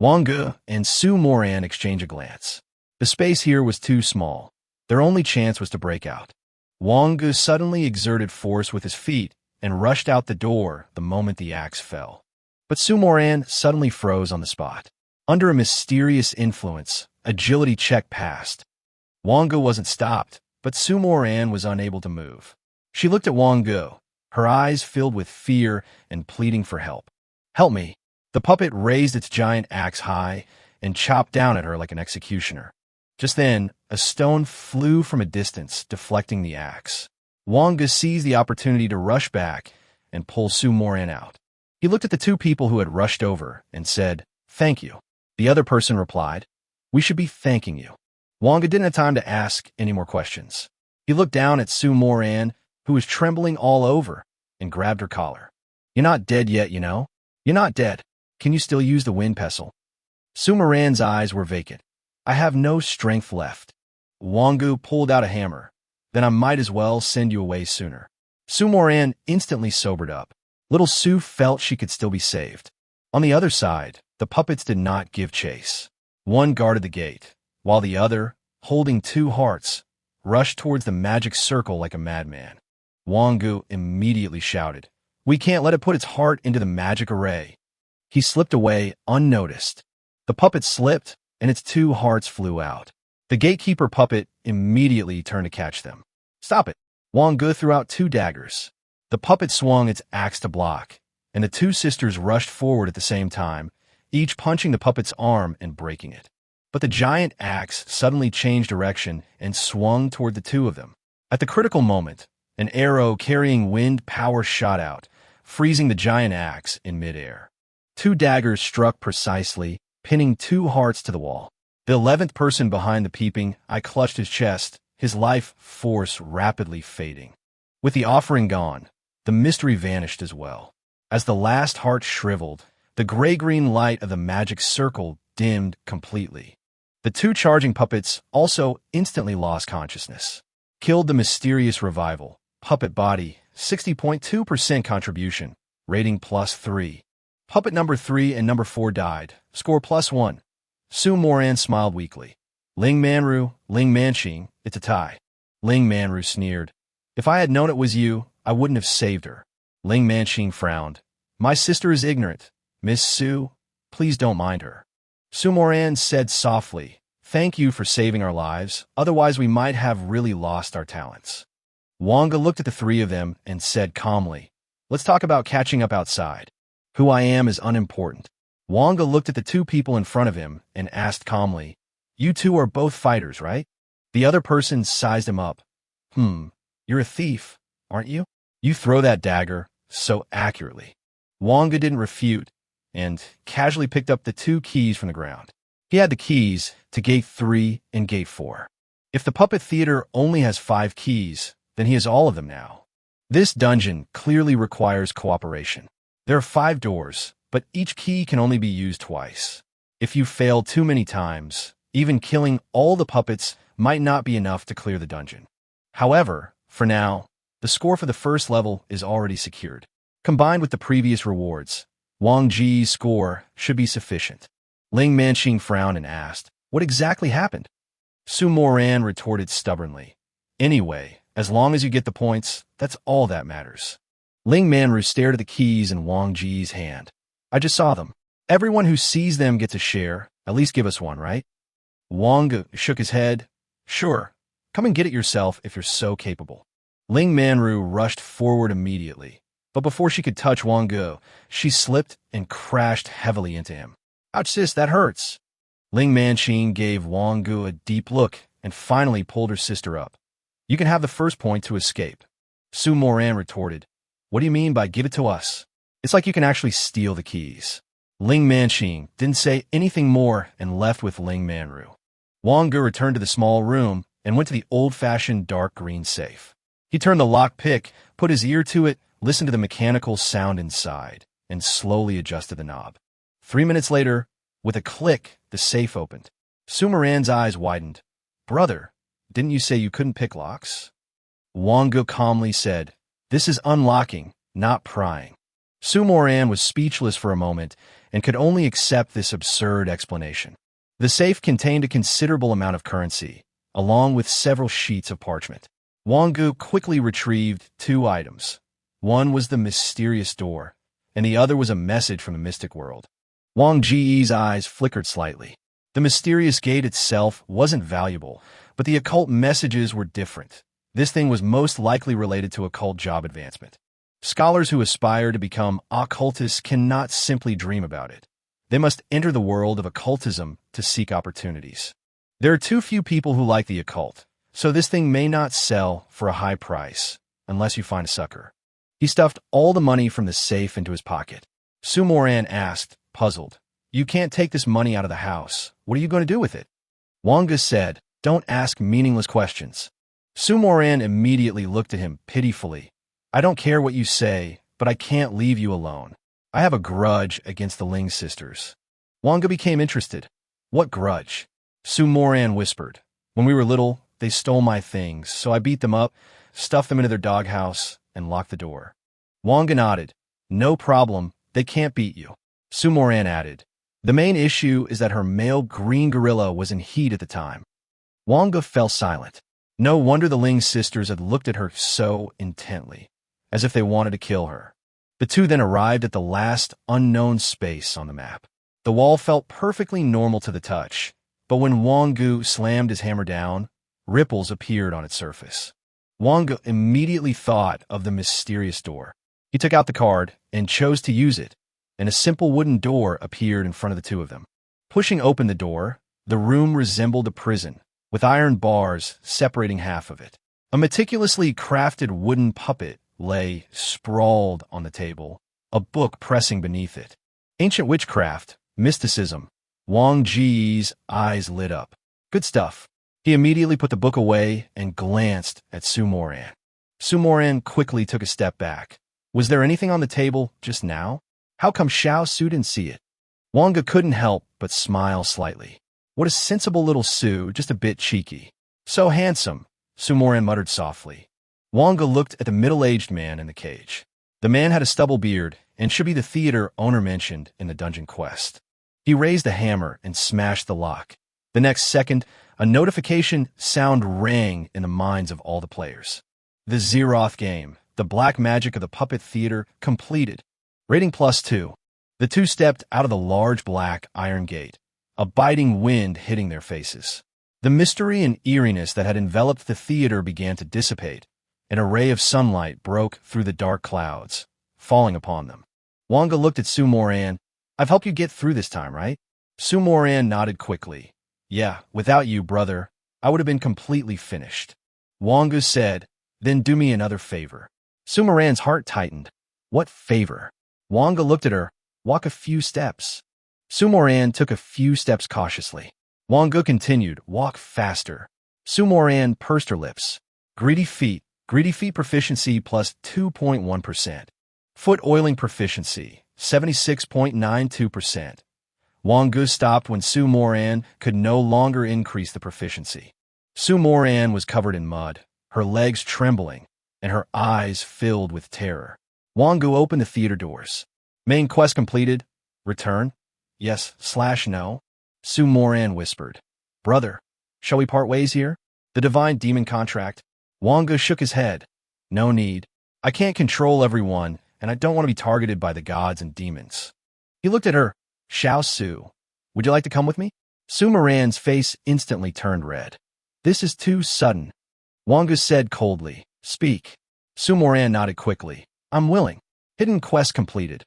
Wang Ge and Su Moran exchanged a glance. The space here was too small. Their only chance was to break out. Wang Ge suddenly exerted force with his feet and rushed out the door the moment the axe fell. But Su Moran suddenly froze on the spot. Under a mysterious influence, agility check passed. Wang Ge wasn't stopped, but Su Moran was unable to move. She looked at Wang Ge, her eyes filled with fear and pleading for help. "Help me." The puppet raised its giant axe high and chopped down at her like an executioner. Just then, a stone flew from a distance, deflecting the axe. Wang Ge seized the opportunity to rush back and pull Su Moran out. He looked at the 2 people who had rushed over and said, "Thank you." The other person replied, "We should be thanking you." Wang Ge didn't have time to ask any more questions. He looked down at Su Moran, who was trembling all over, and grabbed her collar. "You're not dead yet, you know? You're not dead. Can you still use the wind pestle?" Su Moran's eyes were vacant. "I have no strength left." Wang Ge pulled out a hammer. "Then I might as well send you away sooner." Su Moran instantly sobered up. Little Su felt she could still be saved. On the other side, the puppets did not give chase. One guarded the gate, while the other, holding 2 hearts, rushed towards the magic circle like a madman. Wang Ge immediately shouted, "We can't let it put its heart into the magic array." He slipped away unnoticed. The puppet slipped, and its 2 hearts flew out. The gatekeeper puppet immediately turned to catch them. "Stop it!" Wang Ge threw out 2 daggers. The puppet swung its axe to block, and the 2 sisters rushed forward at the same time, each punching the puppet's arm and breaking it. But the giant axe suddenly changed direction and swung toward the 2 of them. At the critical moment, an arrow carrying wind power shot out, freezing the giant axe in midair. 2 daggers struck precisely, pinning 2 hearts to the wall. The 11th person behind the peeping eye clutched his chest his life force rapidly fading. With the offering gone, the mystery vanished as well. As the last heart shriveled, the gray-green light of the magic circle dimmed completely. The two charging puppets also instantly lost consciousness. Killed the mysterious revival. Puppet body, 60.2% contribution, rating +3. Puppet number 3 and number 4 died, score +1. Su Moran smiled weakly. Ling Manru, Ling Manqing, it's a tie. Ling Manru sneered. If I had known it was you, I wouldn't have saved her. Ling Manqing frowned. My sister is ignorant. Miss Su, please don't mind her. Su Moran said softly, thank you for saving our lives, otherwise we might have really lost our talents. Wang Ge looked at the three of them and said calmly, let's talk about catching up outside. Who I am is unimportant. Wang Ge looked at the two people in front of him and asked calmly, you two are both fighters, right? The other person sized him up. You're a thief, aren't you? You throw that dagger so accurately. Wang Ge didn't refute and casually picked up the two keys from the ground. He had the keys to Gate 3 and Gate 4. If the puppet theater only has 5 keys, then he has all of them now. This dungeon clearly requires cooperation. There are 5 doors, but each key can only be used twice. If you fail too many times, even killing all the puppets might not be enough to clear the dungeon. However, for now, the score for the first level is already secured. Combined with the previous rewards, Wang Ge's score should be sufficient. Ling Manqing frowned and asked, what exactly happened? Su Moran retorted stubbornly, anyway, as long as you get the points, that's all that matters. Ling Manru stared at the keys in Wang Ge's hand. I just saw them. Everyone who sees them gets a share, at least give us one, right? Wang Ge shook his head. Sure, come and get it yourself if you're so capable. Ling Manru rushed forward immediately, but before she could touch Wang Ge, she slipped and crashed heavily into him. Ouch sis, that hurts. Ling Manqing gave Wang Ge a deep look and finally pulled her sister up. You can have the first point to escape. Su Moran retorted, what do you mean by give it to us? It's like you can actually steal the keys. Ling Manqing didn't say anything more and left with Ling Manru. Wang Ge returned to the small room and went to the old-fashioned dark green safe. He turned the lock pick, put his ear to it, listened to the mechanical sound inside, and slowly adjusted the knob. 3 minutes later, with a click, the safe opened. Su Moran's eyes widened. Brother, didn't you say you couldn't pick locks? Wang Ge calmly said, this is unlocking, not prying. Su Moran was speechless for a moment and could only accept this absurd explanation. The safe contained a considerable amount of currency, along with several sheets of parchment. Wang Ge quickly retrieved 2 items. One was the mysterious door, and the other was a message from the mystic world. Wang Ge's eyes flickered slightly. The mysterious gate itself wasn't valuable, but the occult messages were different. This thing was most likely related to occult job advancement. Scholars who aspire to become occultists cannot simply dream about it. They must enter the world of occultism to seek opportunities. There are too few people who like the occult, so this thing may not sell for a high price, unless you find a sucker. He stuffed all the money from the safe into his pocket. Su Moran asked, puzzled, you can't take this money out of the house. What are you going to do with it? Wang Ge said, don't ask meaningless questions. Su Moran immediately looked at him pitifully. I don't care what you say, but I can't leave you alone. I have a grudge against the Ling sisters. Wang Ge became interested. What grudge? Su Moran whispered. When we were little, they stole my things, so I beat them up, stuffed them into their doghouse, and locked the door. Wang Ge nodded. No problem, they can't beat you. Su Moran added. The main issue is that her male green gorilla was in heat at the time. Wang Ge fell silent. No wonder the Ling sisters had looked at her so intently, as if they wanted to kill her. The two then arrived at the last unknown space on the map. The wall felt perfectly normal to the touch, but when Wang Ge slammed his hammer down, ripples appeared on its surface. Wang Ge immediately thought of the mysterious door. He took out the card and chose to use it, and a simple wooden door appeared in front of the two of them. Pushing open the door, the room resembled a prison, with iron bars separating half of it. A meticulously crafted wooden puppet lay sprawled on the table, a book pressing beneath it. Ancient witchcraft, mysticism. Wang Ge's eyes lit up. Good stuff. He immediately put the book away and glanced at Su Moran. Su Moran quickly took a step back. Was there anything on the table just now? How come Xiao Su didn't see it? Wang Ge couldn't help but smile slightly. What a sensible little Su, just a bit cheeky. So handsome, Su Moran muttered softly. Wang Ge looked at the middle-aged man in the cage. The man had a stubble beard and should be the theater owner mentioned in the dungeon quest. He raised a hammer and smashed the lock. The next second, a notification sound rang in the minds of all the players. The Zeroth game, the black magic of the puppet theater, completed. Rating +2. The two stepped out of the large black iron gate, a biting wind hitting their faces. The mystery and eeriness that had enveloped the theater began to dissipate. An ray of sunlight broke through the dark clouds, falling upon them. Wang Ge looked at Su Moran. I've helped you get through this time, right? Su Moran nodded quickly. Yeah, without you, brother, I would have been completely finished. Wang Ge said, then do me another favor. Su Moran's heart tightened. What favor? Wang Ge looked at her. Walk a few steps. Su Moran took a few steps cautiously. Wang Ge continued, walk faster. Su Moran pursed her lips. Greedy feet proficiency plus 2.1%. Foot oiling proficiency, 76.92%. Wang Ge stopped when Su Moran could no longer increase the proficiency. Su Moran was covered in mud, her legs trembling, and her eyes filled with terror. Wang Ge opened the theater doors. Main quest completed. Return? Yes/no? Su Moran whispered. Brother, shall we part ways here? The divine demon contract? Wang Ge shook his head. No need. I can't control everyone, and I don't want to be targeted by the gods and demons. He looked at her. Xiao Su, would you like to come with me? Su Moran's face instantly turned red. This is too sudden. Wang Ge said coldly. Speak. Su Moran nodded quickly. I'm willing. Hidden quest completed.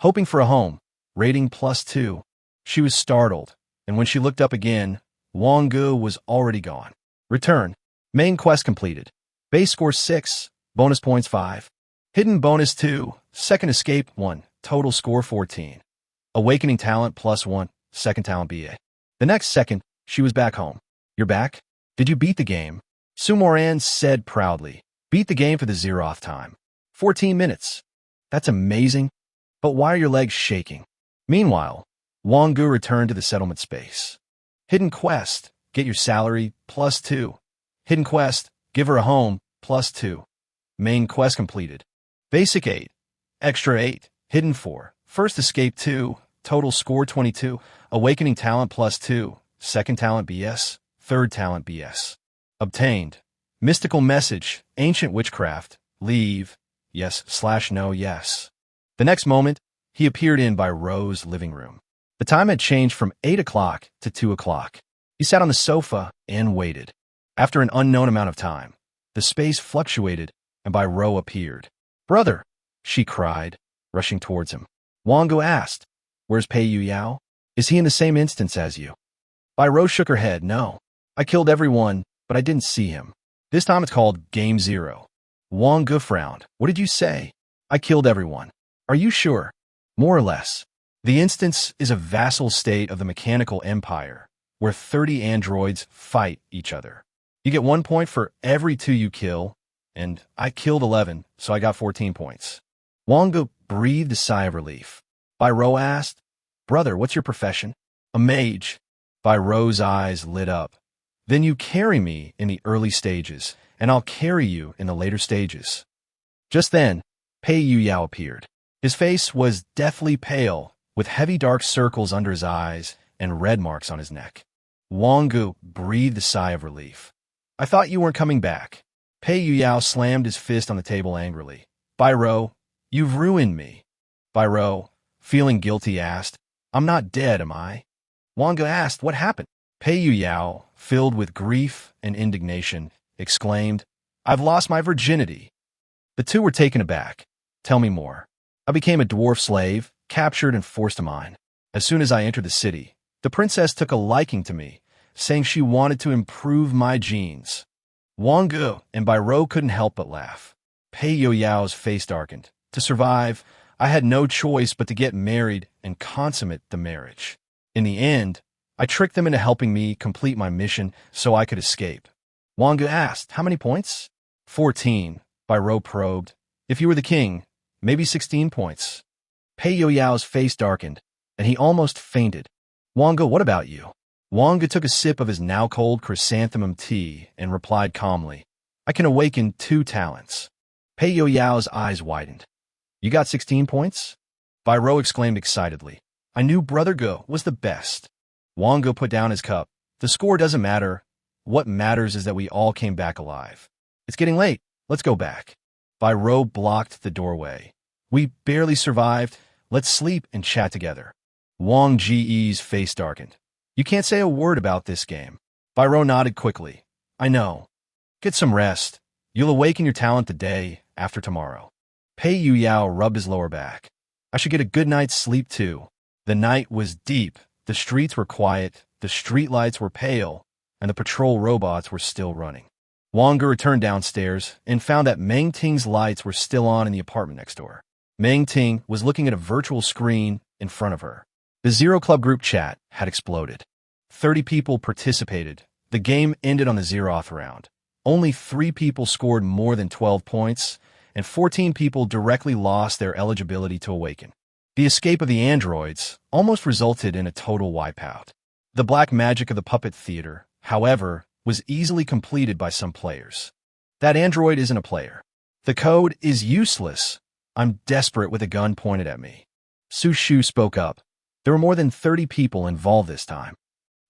Hoping for a home. Rating +2. She was startled, and when she looked up again, Wang Ge was already gone. Return. Main quest completed. Base score 6. Bonus points 5. Hidden bonus 2. Second escape 1. Total score 14. Awakening talent +1. Second talent BA. The next second, she was back home. You're back? Did you beat the game? Su Moran said proudly. Beat the game for the zeroth time. 14 minutes. That's amazing. But why are your legs shaking? Meanwhile, Wang Ge returned to the settlement space. Hidden quest. Get your salary +2. Hidden quest. Give her a home +2. Main quest completed. Basic 8. Extra 8. Hidden 4. First escape 2. Total score 22. Awakening talent +2. Second talent BS. Third talent BS. Obtained. Mystical message. Ancient witchcraft. Leave. Yes/no yes. The next moment, he appeared in by Ro's living room. The time had changed from 8 o'clock to 2 o'clock. He sat on the sofa and waited. After an unknown amount of time, the space fluctuated and Bai Ro appeared. Brother, she cried, rushing towards him. Wang Ge asked, where's Pei Yu Yao? Is he in the same instance as you? Bai Ro shook her head. No, I killed everyone, but I didn't see him. This time it's called Game 0. Wang Ge frowned. What did you say? I killed everyone. Are you sure? More or less. The instance is a vassal state of the mechanical empire, where 30 androids fight each other. You get 1 point for every 2 you kill, and I killed 11, so I got 14 points. Wang Ge breathed a sigh of relief. Bai Ro asked, Brother, what's your profession? A mage. Bai Ro's eyes lit up. Then you carry me in the early stages, and I'll carry you in the later stages. Just then, Pei Yu Yao appeared. His face was deathly pale, with heavy dark circles under his eyes and red marks on his neck. Wang Ge breathed a sigh of relief. I thought you weren't coming back. Pei Yu Yao slammed his fist on the table angrily. Bai Ro, you've ruined me. Bai Ro, feeling guilty, asked, I'm not dead, am I? Wang Ge asked, what happened? Pei Yu Yao, filled with grief and indignation, exclaimed, I've lost my virginity. The two were taken aback. Tell me more. I became a dwarf slave, captured and forced to mine. As soon as I entered the city, the princess took a liking to me, saying she wanted to improve my genes. Wang Ge and Bai Ro couldn't help but laugh. Pei Yu Yao's face darkened. To survive, I had no choice but to get married and consummate the marriage. In the end, I tricked them into helping me complete my mission so I could escape. Wang Ge asked, how many points? 14, Ro probed. If you were the king, maybe 16 points. Pei Yoyao's face darkened, and he almost fainted. Wang Ge, what about you? Wang Ge took a sip of his now-cold chrysanthemum tea and replied calmly, I can awaken 2 talents. Pei Yoyao's eyes widened. You got 16 points? Ro exclaimed excitedly. I knew Brother Ge was the best. Wang Ge put down his cup. The score doesn't matter. What matters is that we all came back alive. It's getting late. Let's go back. Ro blocked the doorway. We barely survived. Let's sleep and chat together. Wang Ge's face darkened. You can't say a word about this game. Ro nodded quickly. I know. Get some rest. You'll awaken your talent the day after tomorrow. Pei Youyao rubbed his lower back. I should get a good night's sleep too. The night was deep. The streets were quiet, the streetlights were pale, and the patrol robots were still running. Wang Ge returned downstairs and found that Meng Ting's lights were still on in the apartment next door. Meng Ting was looking at a virtual screen in front of her. The Zero Club group chat had exploded. 30 people participated. The game ended on the 0th round. Only 3 people scored more than 12 points, and 14 people directly lost their eligibility to awaken. The escape of the androids almost resulted in a total wipeout. The black magic of the puppet theater, however, was easily completed by some players. That android isn't a player. The code is useless. I'm desperate with a gun pointed at me. Su Shu spoke up. There were more than 30 people involved this time.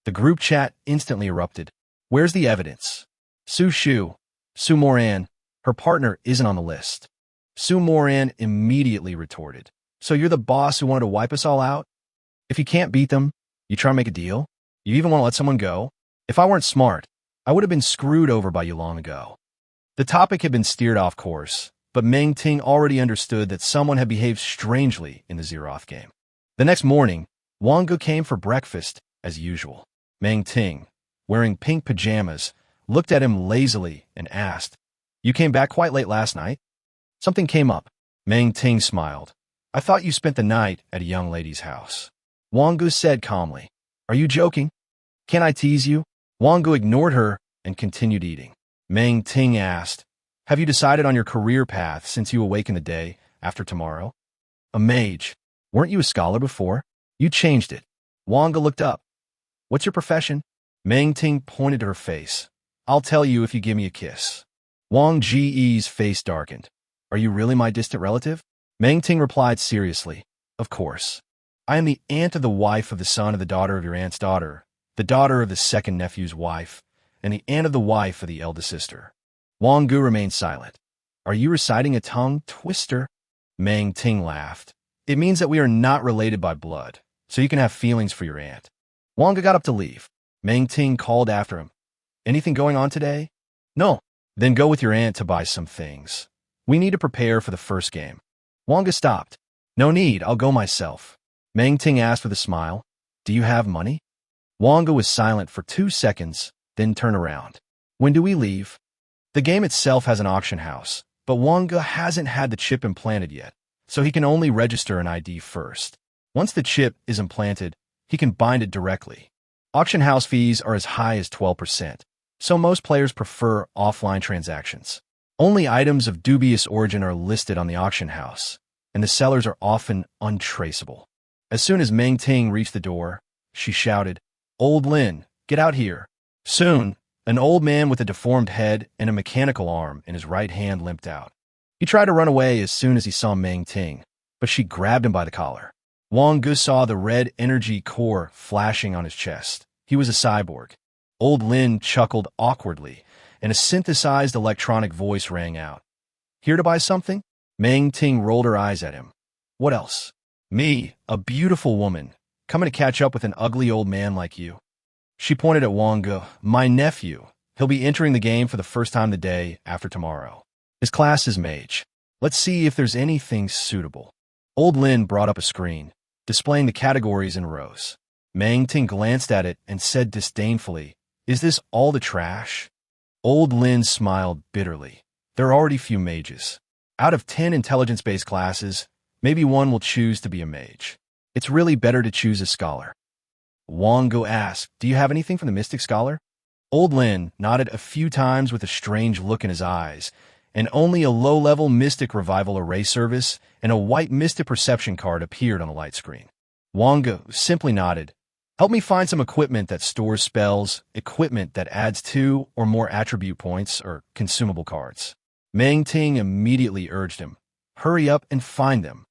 The group chat instantly erupted. Where's the evidence? Su Shu, Su Moran, her partner isn't on the list. Su Moran immediately retorted. So you're the boss who wanted to wipe us all out? If you can't beat them, you try to make a deal? You even want to let someone go? If I weren't smart, I would have been screwed over by you long ago. The topic had been steered off course, but Meng Ting already understood that someone had behaved strangely in the Zeroth game. The next morning, Wang Ge came for breakfast, as usual. Meng Ting, wearing pink pajamas, looked at him lazily and asked, You came back quite late last night? Something came up. Meng Ting smiled. I thought you spent the night at a young lady's house. Wang Ge said calmly. Are you joking? Can I tease you? Wang Ge ignored her and continued eating. Meng Ting asked, Have you decided on your career path since you awaken the day after tomorrow? A mage. Weren't you a scholar before? You changed it. Wang Ge looked up. What's your profession? Meng Ting pointed to her face. I'll tell you if you give me a kiss. Wang Ge's face darkened. Are you really my distant relative? Meng Ting replied seriously, Of course. I am the aunt of the wife of the son of the daughter of your aunt's daughter, the daughter of the second nephew's wife, and the aunt of the wife of the eldest sister. Wang Ge remained silent. Are you reciting a tongue twister? Meng Ting laughed. It means that we are not related by blood, so you can have feelings for your aunt. Wang Ge got up to leave. Meng Ting called after him. Anything going on today? No. Then go with your aunt to buy some things. We need to prepare for the first game. Wang Ge stopped. No need, I'll go myself. Meng Ting asked with a smile. Do you have money? Wang Ge was silent for 2 seconds, then turned around. When do we leave? The game itself has an auction house, but Wang Ge hasn't had the chip implanted yet, so he can only register an ID first. Once the chip is implanted, he can bind it directly. Auction house fees are as high as 12%, so most players prefer offline transactions. Only items of dubious origin are listed on the auction house, and the sellers are often untraceable. As soon as Meng Ting reached the door, she shouted, Old Lin, get out here. Soon, an old man with a deformed head and a mechanical arm in his right hand limped out. He tried to run away as soon as he saw Meng Ting, but she grabbed him by the collar. Wang Ge saw the red energy core flashing on his chest. He was a cyborg. Old Lin chuckled awkwardly, and a synthesized electronic voice rang out. Here to buy something? Meng Ting rolled her eyes at him. What else? Me, a beautiful woman, coming to catch up with an ugly old man like you. She pointed at Wang Ge. My nephew. He'll be entering the game for the first time the day after tomorrow. His class is Mage. Let's see if there's anything suitable. Old Lin brought up a screen, displaying the categories in rows. Meng Ting glanced at it and said disdainfully, Is this all the trash? Old Lin smiled bitterly. There are already few mages. Out of 10 intelligence-based classes, maybe one will choose to be a mage. It's really better to choose a scholar. Wang Ge asked, "Do you have anything from the mystic scholar?" Old Lin nodded a few times with a strange look in his eyes, and only a low-level mystic revival array service and a white mystic perception card appeared on the light screen. Wang Ge simply nodded. "Help me find some equipment that stores spells, equipment that adds 2 or more attribute points or consumable cards." Meng Ting immediately urged him, "Hurry up and find them."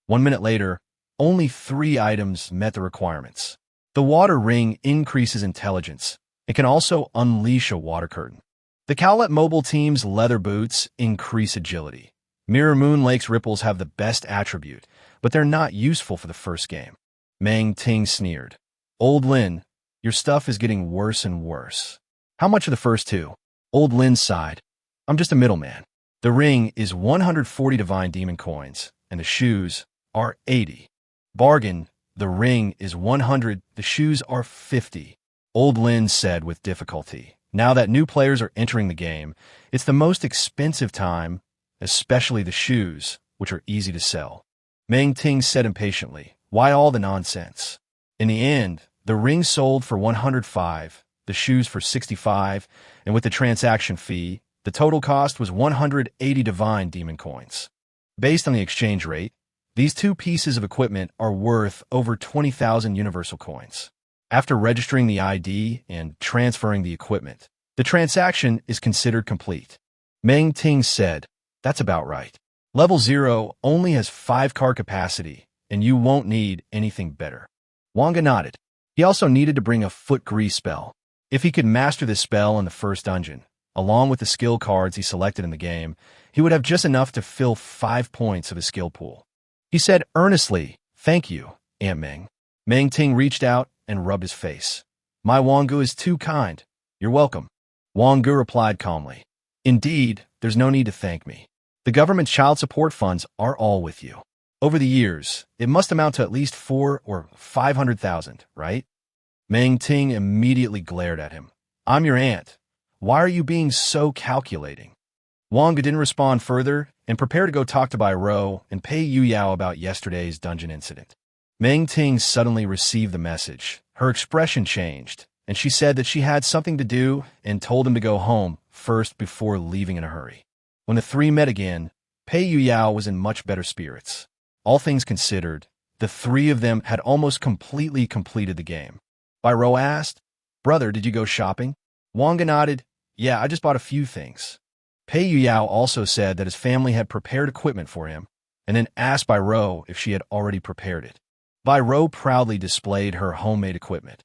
1 minute later, only 3 items met the requirements. The water ring increases intelligence. It can also unleash a water curtain. The Cowlet Mobile team's leather boots increase agility. Mirror Moon Lake's ripples have the best attribute, but they're not useful for the first game. Meng Ting sneered. "Old Lin, your stuff is getting worse and worse." "How much are the first 2? Old Lin sighed. "I'm just a middleman. The ring is 140 divine demon coins, and the shoes are 80. Bargain, the ring is 100, the shoes are 50. Old Lin said with difficulty. Now that new players are entering the game, it's the most expensive time, especially the shoes, which are easy to sell. Meng Ting said impatiently, "Why all the nonsense?" In the end, the ring sold for 105, the shoes for 65, and with the transaction fee, the total cost was 180 divine demon coins. Based on the exchange rate, these 2 pieces of equipment are worth over 20,000 universal coins. After registering the ID and transferring the equipment, the transaction is considered complete. Meng Ting said, "That's about right. Level 0 only has 5 card capacity, and you won't need anything better." Wang Ge nodded. He also needed to bring a foot grease spell. If he could master this spell in the first dungeon, along with the skill cards he selected in the game, he would have just enough to fill 5 points of his skill pool. He said earnestly, "Thank you, Aunt Meng." Meng Ting reached out and rubbed his face. "My Wang Ge is too kind. You're welcome." Wang Ge replied calmly, "Indeed, there's no need to thank me. The government's child support funds are all with you. Over the years, it must amount to at least 400 or 500,000, right?" Meng Ting immediately glared at him. "I'm your aunt. Why are you being so calculating?" Wang Ge didn't respond further and prepared to go talk to Bai Rou and pay Yu Yao about yesterday's dungeon incident. Meng Ting suddenly received the message. Her expression changed, and she said that she had something to do and told him to go home first before leaving in a hurry. When the 3 met again, Pei Yu Yao was in much better spirits. All things considered, the 3 of them had almost completely completed the game. Bai Rou asked, "Brother, did you go shopping?" Wang Ge nodded, "Yeah, I just bought a few things." Pei Yu Yao also said that his family had prepared equipment for him, and then asked Bai Rou if she had already prepared it. Bai Rou proudly displayed her homemade equipment.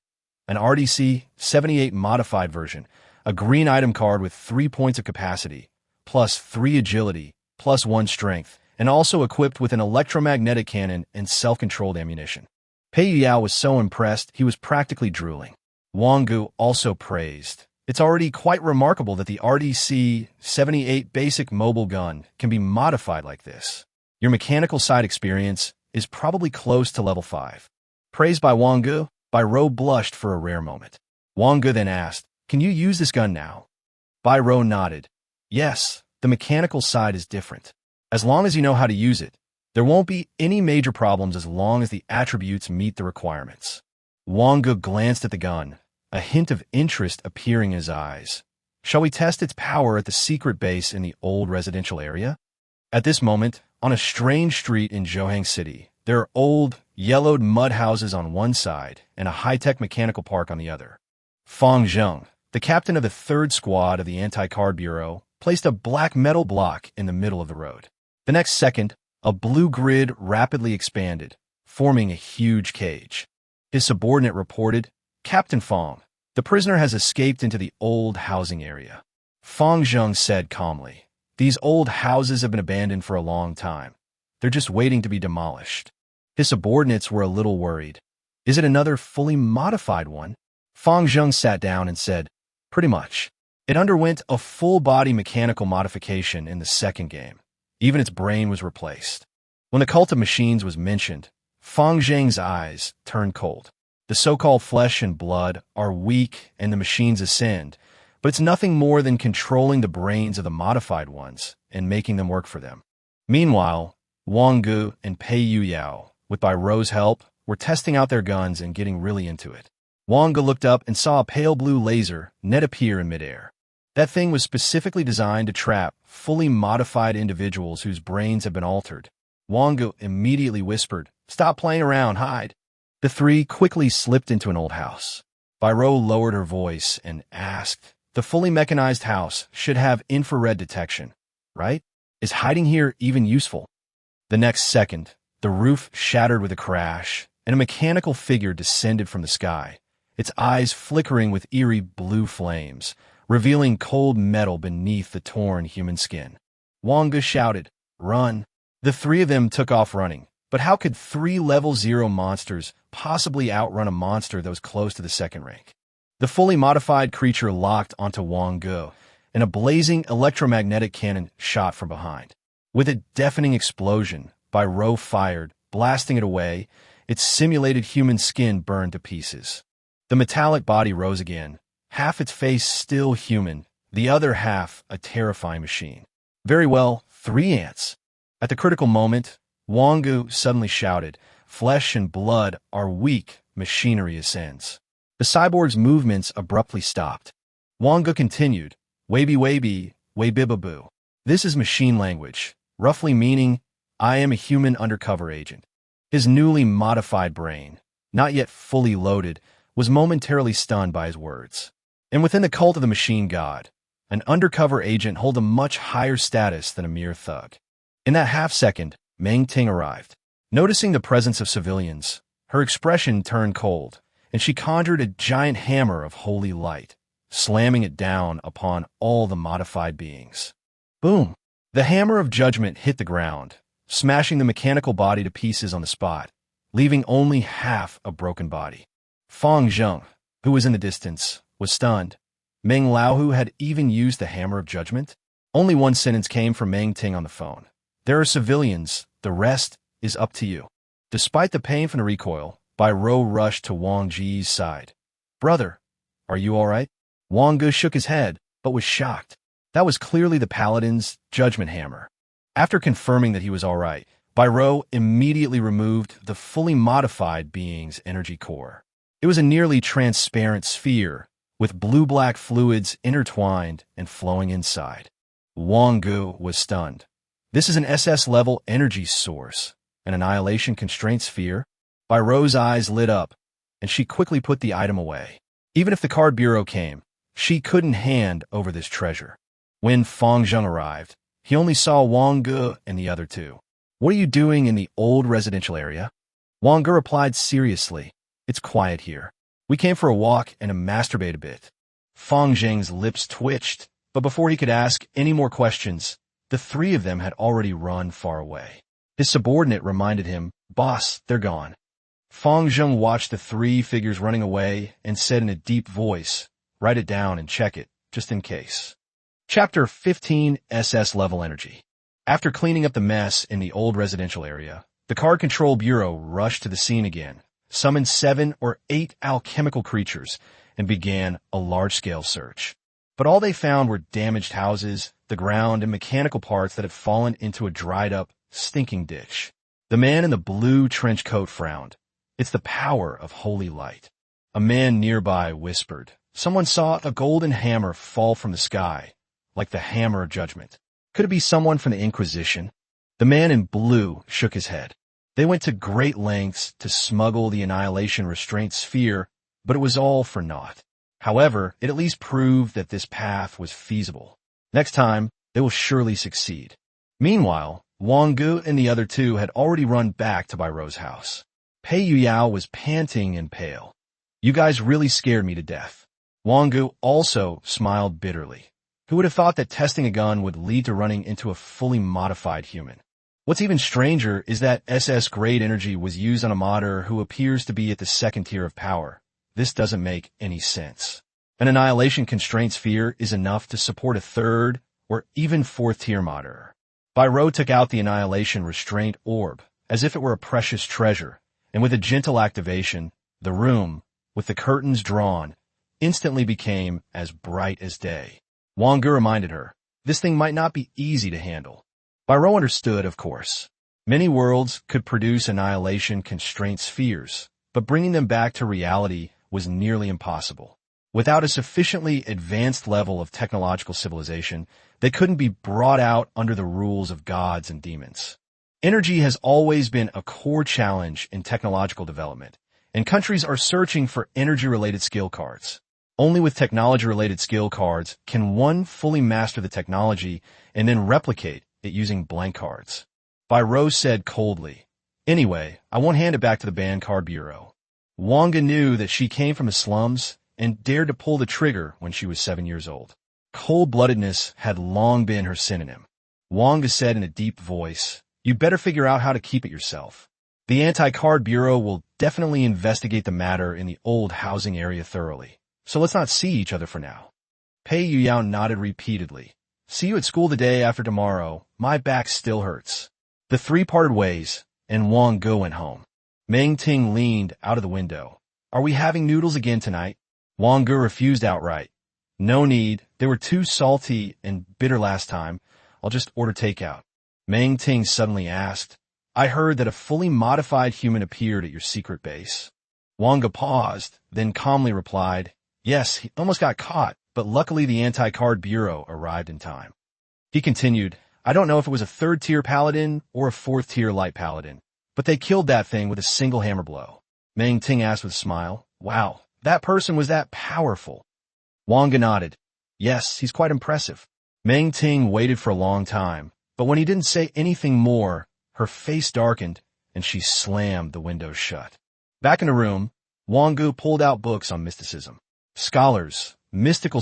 An RDC 78 modified version, a green item card with 3 points of capacity, plus 3 agility, plus 1 strength, and also equipped with an electromagnetic cannon and self-controlled ammunition. Pei Yao was so impressed he was practically drooling. Wang Ge also praised. "It's already quite remarkable that the RDC 78 basic mobile gun can be modified like this. Your mechanical side experience is probably close to level 5. Praised by Wang Ge, Bai Rou blushed for a rare moment. Wang Ge then asked, "Can you use this gun now?" Bai Rou nodded. "Yes, the mechanical side is different. As long as you know how to use it, there won't be any major problems as long as the attributes meet the requirements." Wang Ge glanced at the gun, a hint of interest appearing in his eyes. "Shall we test its power at the secret base in the old residential area?" At this moment, on a strange street in Zhohang City, there are old, yellowed mud houses on one side and a high-tech mechanical park on the other. Fang Zheng, the captain of the 3rd Squad of the Anti-Card Bureau, placed a black metal block in the middle of the road. The next second, a blue grid rapidly expanded, forming a huge cage. His subordinate reported, "Captain Fang, the prisoner has escaped into the old housing area." Fang Zheng said calmly, "These old houses have been abandoned for a long time. They're just waiting to be demolished." His subordinates were a little worried. "Is it another fully modified one?" Fang Zheng sat down and said, "Pretty much. It underwent a full-body mechanical modification in the 2nd game. Even its brain was replaced." When the cult of machines was mentioned, Fang Zheng's eyes turned cold. The so-called flesh and blood are weak and the machines ascend, but it's nothing more than controlling the brains of the modified ones and making them work for them. Meanwhile, Wang Ge and Pei Yu Yao, with Bai Rou's help, were testing out their guns and getting really into it. Wang Ge looked up and saw a pale blue laser net appear in midair. That thing was specifically designed to trap fully modified individuals whose brains have been altered. Wang Ge immediately whispered, "Stop playing around, hide." The three quickly slipped into an old house. Biro lowered her voice and asked, "The fully mechanized house should have infrared detection, right? Is hiding here even useful?" The next second, the roof shattered with a crash, and a mechanical figure descended from the sky, its eyes flickering with eerie blue flames, revealing cold metal beneath the torn human skin. Wang Ge shouted, "Run!" The three of them took off running, but how could 3 level 0 monsters possibly outrun a monster that was close to the second rank? The fully modified creature locked onto Wang Ge, and a blazing electromagnetic cannon shot from behind. With a deafening explosion, Biro fired, blasting it away. Its simulated human skin burned to pieces. The metallic body rose again, half its face still human, the other half a terrifying machine. "Very well, 3 ants." At the critical moment, Wang Ge suddenly shouted, "Flesh and blood are weak, machinery ascends." The cyborg's movements abruptly stopped. Wang Ge continued, "Waby waby, waybibaboo." This is machine language, roughly meaning, "I am a human undercover agent." His newly modified brain, not yet fully loaded, was momentarily stunned by his words. And within the cult of the machine god, an undercover agent held a much higher status than a mere thug. In that half-second, Meng Ting arrived. Noticing the presence of civilians, her expression turned cold, and she conjured a giant hammer of holy light, slamming it down upon all the modified beings. Boom! The hammer of judgment hit the ground, smashing the mechanical body to pieces on the spot, leaving only half a broken body. Fang Zheng, who was in the distance, was stunned. Meng Laohu had even used the hammer of judgment? Only one sentence came from Meng Ting on the phone. "There are civilians, the rest is up to you." Despite the pain from the recoil, Biro rushed to Wang Ge's side. "Brother, are you all right?" Wang Ge shook his head, but was shocked. That was clearly the paladin's judgment hammer. After confirming that he was all right, Biro immediately removed the fully modified being's energy core. It was a nearly transparent sphere, with blue-black fluids intertwined and flowing inside. Wang Ge was stunned. "This is an SS-level energy source, an annihilation constraint sphere?" Biro's eyes lit up, and she quickly put the item away. Even if the card bureau came, she couldn't hand over this treasure. When Fang Zheng arrived, he only saw Wang Ge and the other two. "What are you doing in the old residential area?" Wang Ge replied seriously, "It's quiet here. We came for a walk and to masturbate a bit." Fang Zheng's lips twitched, but before he could ask any more questions, the three of them had already run far away. His subordinate reminded him, "Boss, they're gone." Fang Zheng watched the 3 figures running away and said in a deep voice, "Write it down and check it, just in case." Chapter 15, SS Level Energy. After cleaning up the mess in the old residential area, the Card Control Bureau rushed to the scene again, summoned 7 or 8 alchemical creatures, and began a large-scale search. But all they found were damaged houses, the ground, and mechanical parts that had fallen into a dried-up, stinking ditch. The man in the blue trench coat frowned. "It's the power of holy light." A man nearby whispered, "Someone saw a golden hammer fall from the sky, like the hammer of judgment. Could it be someone from the Inquisition?" The man in blue shook his head. "They went to great lengths to smuggle the annihilation restraint sphere, but it was all for naught. However, it at least proved that this path was feasible. Next time, they will surely succeed." Meanwhile, Wang Ge and the other two had already run back to Biro's house. Pei Yuyao was panting and pale. "You guys really scared me to death." Wang Ge also smiled bitterly. Who would have thought that testing a gun would lead to running into a fully modified human? What's even stranger is that SS-grade energy was used on a modder who appears to be at the 2nd tier of power. This doesn't make any sense. An annihilation constraint sphere is enough to support a 3rd or even 4th tier modder. Biro took out the annihilation restraint orb, as if it were a precious treasure, and with a gentle activation, the room, with the curtains drawn, instantly became as bright as day. Wang Ge reminded her, "This thing might not be easy to handle." Biro understood, of course. Many worlds could produce annihilation constraint spheres, but bringing them back to reality was nearly impossible. Without a sufficiently advanced level of technological civilization, they couldn't be brought out under the rules of gods and demons. Energy has always been a core challenge in technological development, and countries are searching for energy-related skill cards. Only with technology-related skill cards can one fully master the technology and then replicate it using blank cards. Rose said coldly, "Anyway, I won't hand it back to the banned card bureau." Wang Ge knew that she came from the slums and dared to pull the trigger when she was 7 years old. Cold-bloodedness had long been her synonym. Wang Ge said in a deep voice, "You better figure out how to keep it yourself. The Anti-Card Bureau will definitely investigate the matter in the old housing area thoroughly, so let's not see each other for now." Pei Yuyao nodded repeatedly. "See you at school the day after tomorrow. My back still hurts." The three parted ways, and Wang Ge went home. Meng Ting leaned out of the window. "Are we having noodles again tonight?" Wang Ge refused outright. "No need. They were too salty and bitter last time. I'll just order takeout." Meng Ting suddenly asked, "I heard that a fully modified human appeared at your secret base." Wang Ge paused, then calmly replied, "Yes, he almost got caught, but luckily the Anti-Card Bureau arrived in time." He continued, "I don't know if it was a third-tier paladin or a fourth-tier light paladin, but they killed that thing with a single hammer blow." Meng Ting asked with a smile, "Wow, that person was that powerful?" Wang Ge nodded. "Yes, he's quite impressive." Meng Ting waited for a long time, but when he didn't say anything more, her face darkened and she slammed the windows shut. Back in the room, Wang Ge pulled out books on mysticism. Scholars, mystical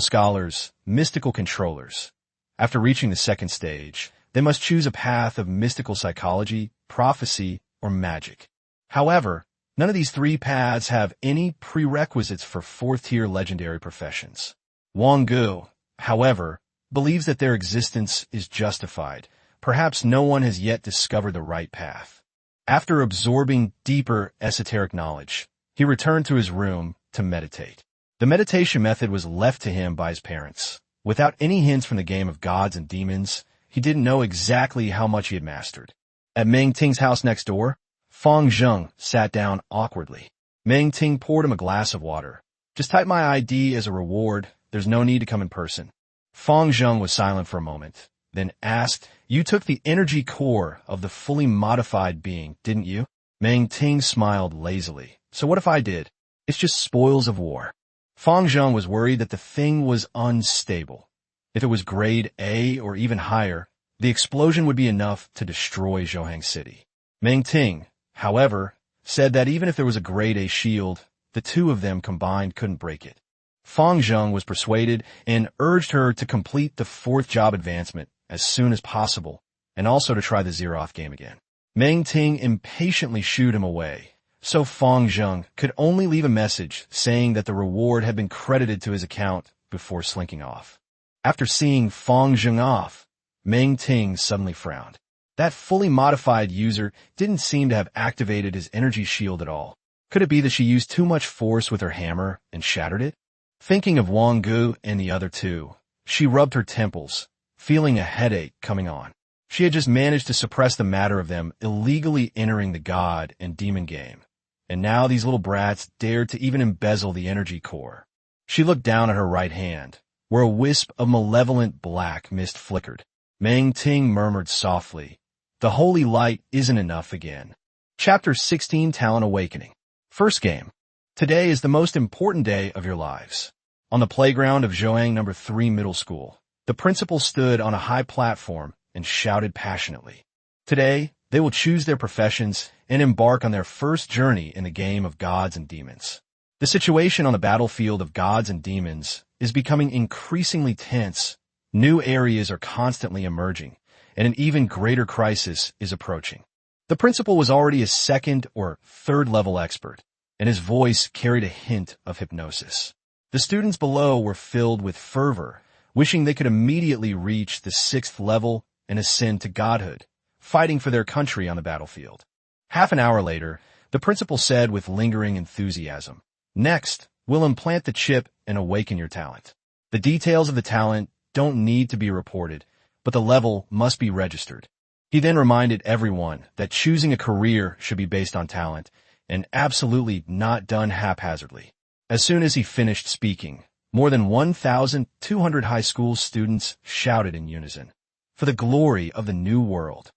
controllers. After reaching the second stage, they must choose a path of mystical psychology, prophecy, or magic. However, none of these three paths have any prerequisites for fourth-tier legendary professions. Wang Ge, however, believes that their existence is justified. Perhaps no one has yet discovered the right path. After absorbing deeper esoteric knowledge, he returned to his room to meditate. The meditation method was left to him by his parents. Without any hints from the game of gods and demons, he didn't know exactly how much he had mastered. At Meng Ting's house next door, Fang Zheng sat down awkwardly. Meng Ting poured him a glass of water. "Just type my ID as a reward. There's no need to come in person." Fang Zheng was silent for a moment, then asked, "You took the energy core of the fully modified being, didn't you?" Meng Ting smiled lazily. "So what if I did? It's just spoils of war." Fang Zheng was worried that the thing was unstable. If it was grade A or even higher, the explosion would be enough to destroy Zhohang City. Meng Ting, however, said that even if there was a grade A shield, the two of them combined couldn't break it. Fang Zheng was persuaded and urged her to complete the fourth job advancement as soon as possible, and also to try the Zeroth game again. Meng Ting impatiently shooed him away, so Fang Zheng could only leave a message saying that the reward had been credited to his account before slinking off. After seeing Fang Zheng off, Meng Ting suddenly frowned. That fully modified user didn't seem to have activated his energy shield at all. Could it be that she used too much force with her hammer and shattered it? Thinking of Wang Ge and the other two, she rubbed her temples, feeling a headache coming on. She had just managed to suppress the matter of them illegally entering the god and demon game, and now these little brats dared to even embezzle the energy core. She looked down at her right hand, where a wisp of malevolent black mist flickered. Meng Ting murmured softly, "The holy light isn't enough again." Chapter 16, Talent Awakening. First game. Today is the most important day of your lives. On the playground of Zhoang No. 3 Middle School, the principal stood on a high platform and shouted passionately. Today, they will choose their professions and embark on their first journey in the game of gods and demons. The situation on the battlefield of gods and demons is becoming increasingly tense. New areas are constantly emerging, and an even greater crisis is approaching. The principal was already a second or third level expert, and his voice carried a hint of hypnosis. The students below were filled with fervor, wishing they could immediately reach the 6th level and ascend to godhood, fighting for their country on the battlefield. Half an hour later, the principal said with lingering enthusiasm, "Next, we'll implant the chip and awaken your talent. The details of the talent don't need to be reported, but the level must be registered. He then reminded everyone that choosing a career should be based on talent and absolutely not done haphazardly. As soon as he finished speaking, more than 1,200 high school students shouted in unison, "For the glory of the new world."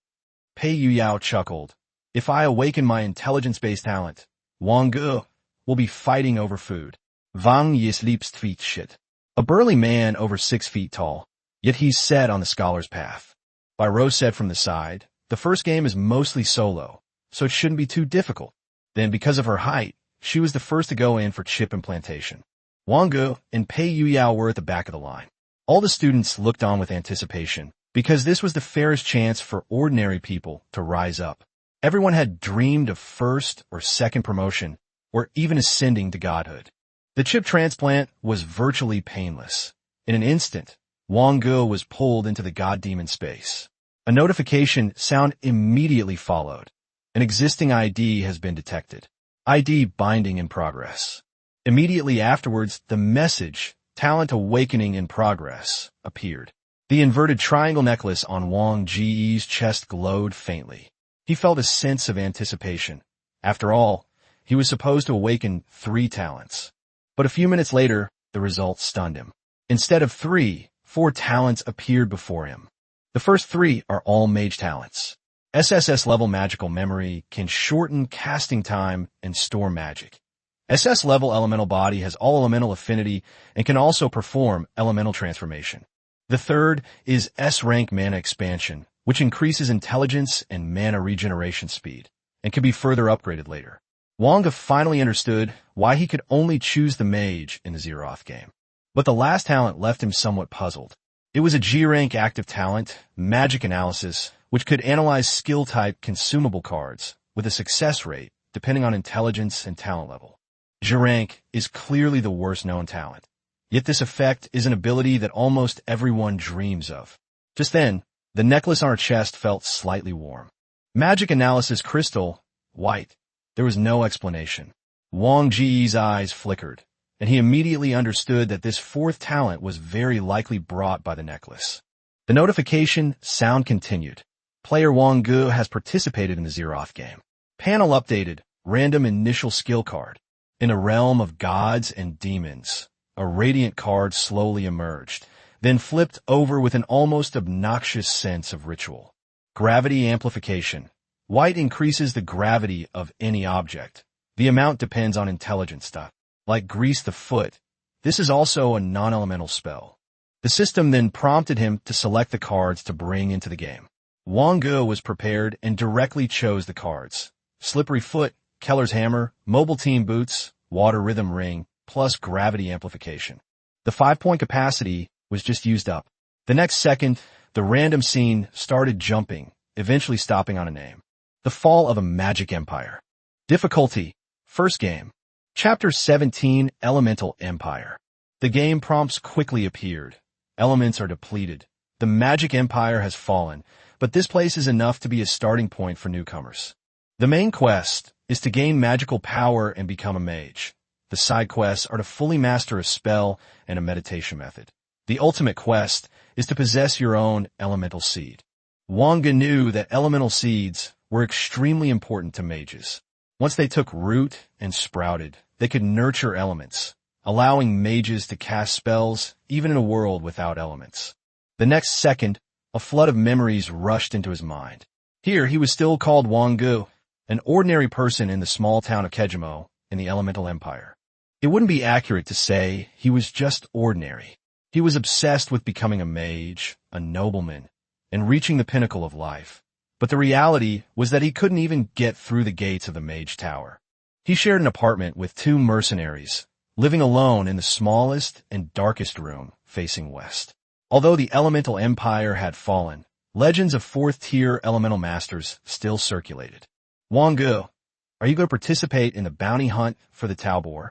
Pei Yuyao chuckled. "If I awaken my intelligence-based talent, Wang Ge will be fighting over food." Wang Ge sleeps feet shit. A burly man over 6 feet tall, yet he's set on the scholar's path. By Rose said from the side, "The first game is mostly solo, so it shouldn't be too difficult." Then because of her height, she was the first to go in for chip implantation. Wang Ge and Pei Yuyao were at the back of the line. All the students looked on with anticipation, because this was the fairest chance for ordinary people to rise up. Everyone had dreamed of first or second promotion, or even ascending to godhood. The chip transplant was virtually painless. In an instant, Wang Ge was pulled into the god demon space. A notification sound immediately followed. An existing ID has been detected. ID binding in progress. Immediately afterwards, the message, "Talent awakening in progress," appeared. The inverted triangle necklace on Wang Ge's chest glowed faintly. He felt a sense of anticipation. After all, he was supposed to awaken 3 talents. But a few minutes later, the result stunned him. Instead of 3, 4 talents appeared before him. The first 3 are all mage talents. SSS-level magical memory can shorten casting time and store magic. SS-level elemental body has all elemental affinity and can also perform elemental transformation. The third is S-rank mana expansion, which increases intelligence and mana regeneration speed, and can be further upgraded later. Wang Ge finally understood why he could only choose the mage in the Zeroth game. But the last talent left him somewhat puzzled. It was a G-rank active talent, magic analysis, which could analyze skill-type consumable cards with a success rate depending on intelligence and talent level. G-rank is clearly the worst known talent, yet this effect is an ability that almost everyone dreams of. Just then, the necklace on her chest felt slightly warm. Magic analysis crystal, white. There was no explanation. Wang Ge's eyes flickered, and he immediately understood that this 4th talent was very likely brought by the necklace. The notification sound continued. Player Wang Ge has participated in the Zeroth game. Panel updated, random initial skill card. In a realm of gods and demons, a radiant card slowly emerged, then flipped over with an almost obnoxious sense of ritual. Gravity amplification. White increases the gravity of any object. The amount depends on intelligence stuff. Like grease the foot, this is also a non-elemental spell. The system then prompted him to select the cards to bring into the game. Wang Ge was prepared and directly chose the cards. Slippery Foot, Keller's Hammer, Mobile Team Boots, Water Rhythm Ring, plus Gravity Amplification. The 5-point capacity was just used up. The next second, the random scene started jumping, eventually stopping on a name. The Fall of a Magic Empire. Difficulty, first game. Chapter 17, Elemental Empire. The game prompts quickly appeared. Elements are depleted. The Magic Empire has fallen, but this place is enough to be a starting point for newcomers. The main quest is to gain magical power and become a mage. The side quests are to fully master a spell and a meditation method. The ultimate quest is to possess your own elemental seed. Wang Ge knew that elemental seeds were extremely important to mages. Once they took root and sprouted, they could nurture elements, allowing mages to cast spells even in a world without elements. The next second, a flood of memories rushed into his mind. Here he was still called Wang Ge, an ordinary person in the small town of Kejimo in the Elemental Empire. It wouldn't be accurate to say he was just ordinary. He was obsessed with becoming a mage, a nobleman, and reaching the pinnacle of life. But the reality was that he couldn't even get through the gates of the Mage Tower. He shared an apartment with 2 mercenaries, living alone in the smallest and darkest room facing west. Although the Elemental Empire had fallen, legends of 4th-tier elemental masters still circulated. Wang Ge, are you going to participate in the bounty hunt for the Taobor?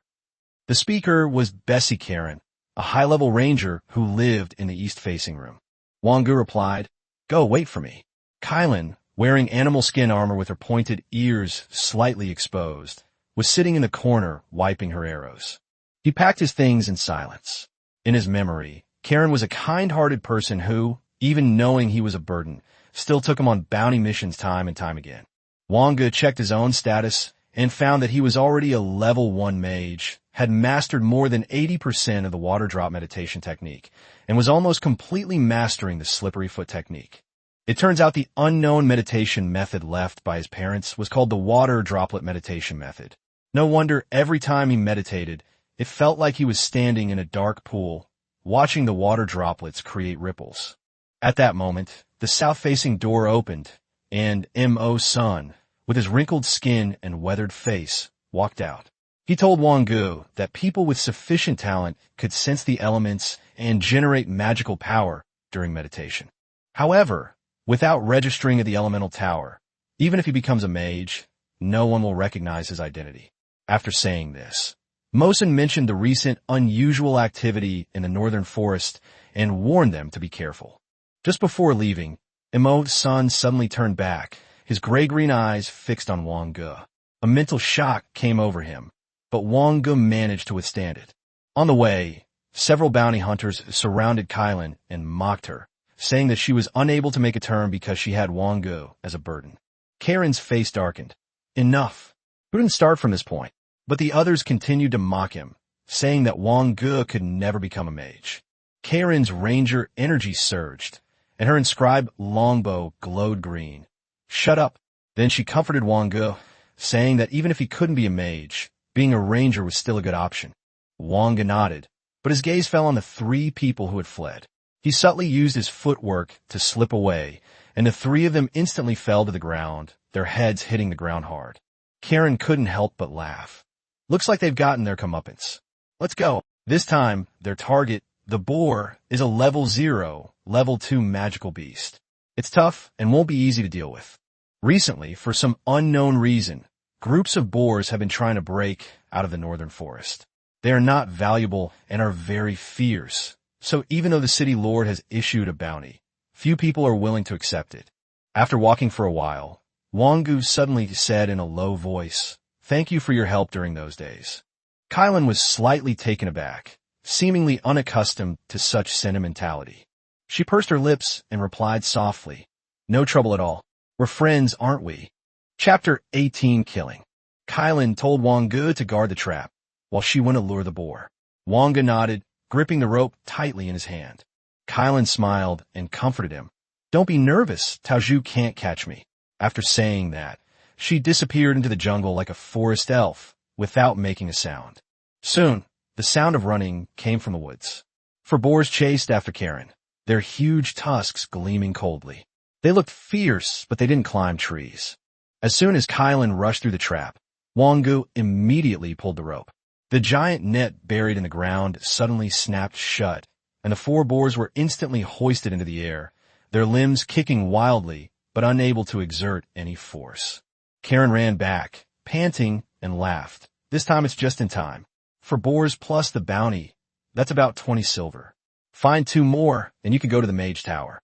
The speaker was Bessie Karen, a high-level ranger who lived in the east-facing room. Wang Ge replied, "Go, wait for me." Kylan, wearing animal skin armor with her pointed ears slightly exposed, was sitting in the corner wiping her arrows. He packed his things in silence. In his memory, Karen was a kind-hearted person who, even knowing he was a burden, still took him on bounty missions time and time again. Wang Ge checked his own status and found that he was already a level 1 mage, had mastered more than 80% of the water drop meditation technique, and was almost completely mastering the slippery foot technique. It turns out the unknown meditation method left by his parents was called the water droplet meditation method. No wonder every time he meditated, it felt like he was standing in a dark pool, watching the water droplets create ripples. At that moment, the south-facing door opened, and M.O. Sun, with his wrinkled skin and weathered face, walked out. He told Wang Ge that people with sufficient talent could sense the elements and generate magical power during meditation. However, without registering at the elemental tower, even if he becomes a mage, no one will recognize his identity. After saying this, Mosen mentioned the recent unusual activity in the northern forest and warned them to be careful. Just before leaving, Emo's son suddenly turned back, his gray-green eyes fixed on Wang Ge. A mental shock came over him, but Wang Ge managed to withstand it. On the way, several bounty hunters surrounded Kylan and mocked her, saying that she was unable to make a turn because she had Wang Ge as a burden. Karen's face darkened. Enough. Who didn't start from this point? But the others continued to mock him, saying that Wang Ge could never become a mage. Karen's ranger energy surged, and her inscribed longbow glowed green. Shut up. Then she comforted Wang Ge, saying that even if he couldn't be a mage, being a ranger was still a good option. Wang Ge nodded, but his gaze fell on the 3 people who had fled. He subtly used his footwork to slip away, and the 3 of them instantly fell to the ground, their heads hitting the ground hard. Karen couldn't help but laugh. Looks like they've gotten their comeuppance. Let's go. This time, their target, the boar, is a level 0, level 2 magical beast. It's tough and won't be easy to deal with. Recently, for some unknown reason, groups of boars have been trying to break out of the northern forest. They are not valuable and are very fierce, so even though the city lord has issued a bounty, few people are willing to accept it. After walking for a while, Wang Ge suddenly said in a low voice, "Thank you for your help during those days." Kylan was slightly taken aback, seemingly unaccustomed to such sentimentality. She pursed her lips and replied softly, "No trouble at all. We're friends, aren't we?" Chapter 18 Killing. Kylan told Wang Ge to guard the trap, while she went to lure the boar. Wang Ge nodded, gripping the rope tightly in his hand. Kylan smiled and comforted him. "Don't be nervous, Tao Zhu can't catch me." After saying that, she disappeared into the jungle like a forest elf, without making a sound. Soon, the sound of running came from the woods. 4 boars chased after Karen, their huge tusks gleaming coldly. They looked fierce, but they didn't climb trees. As soon as Kylan rushed through the trap, Wang Ge immediately pulled the rope. The giant net buried in the ground suddenly snapped shut, and the 4 boars were instantly hoisted into the air, their limbs kicking wildly, but unable to exert any force. Karen ran back, panting, and laughed. This time it's just in time. 4 boars plus the bounty, that's about 20 silver. Find 2 more, and you can go to the Mage Tower.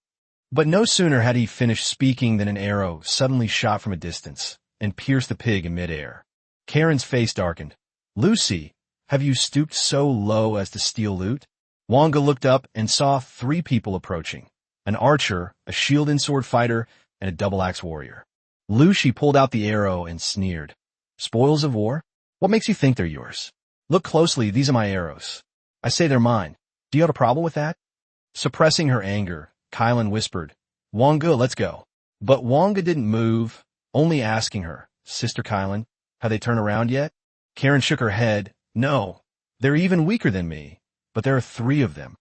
But no sooner had he finished speaking than an arrow suddenly shot from a distance and pierced the pig in midair. Karen's face darkened. "Lucy, have you stooped so low as to steal loot?" Wang Ge looked up and saw 3 people approaching, an archer, a shield and sword fighter, and a double-axe warrior. Lucy pulled out the arrow and sneered. "Spoils of war? What makes you think they're yours? Look closely, these are my arrows. I say they're mine. Do you have a problem with that?" Suppressing her anger, Kylan whispered, "Wang Ge, let's go." But Wang Ge didn't move, only asking her, "Sister Kylan, have they turned around yet?" Karen shook her head. "No, they're even weaker than me, but there are 3 of them."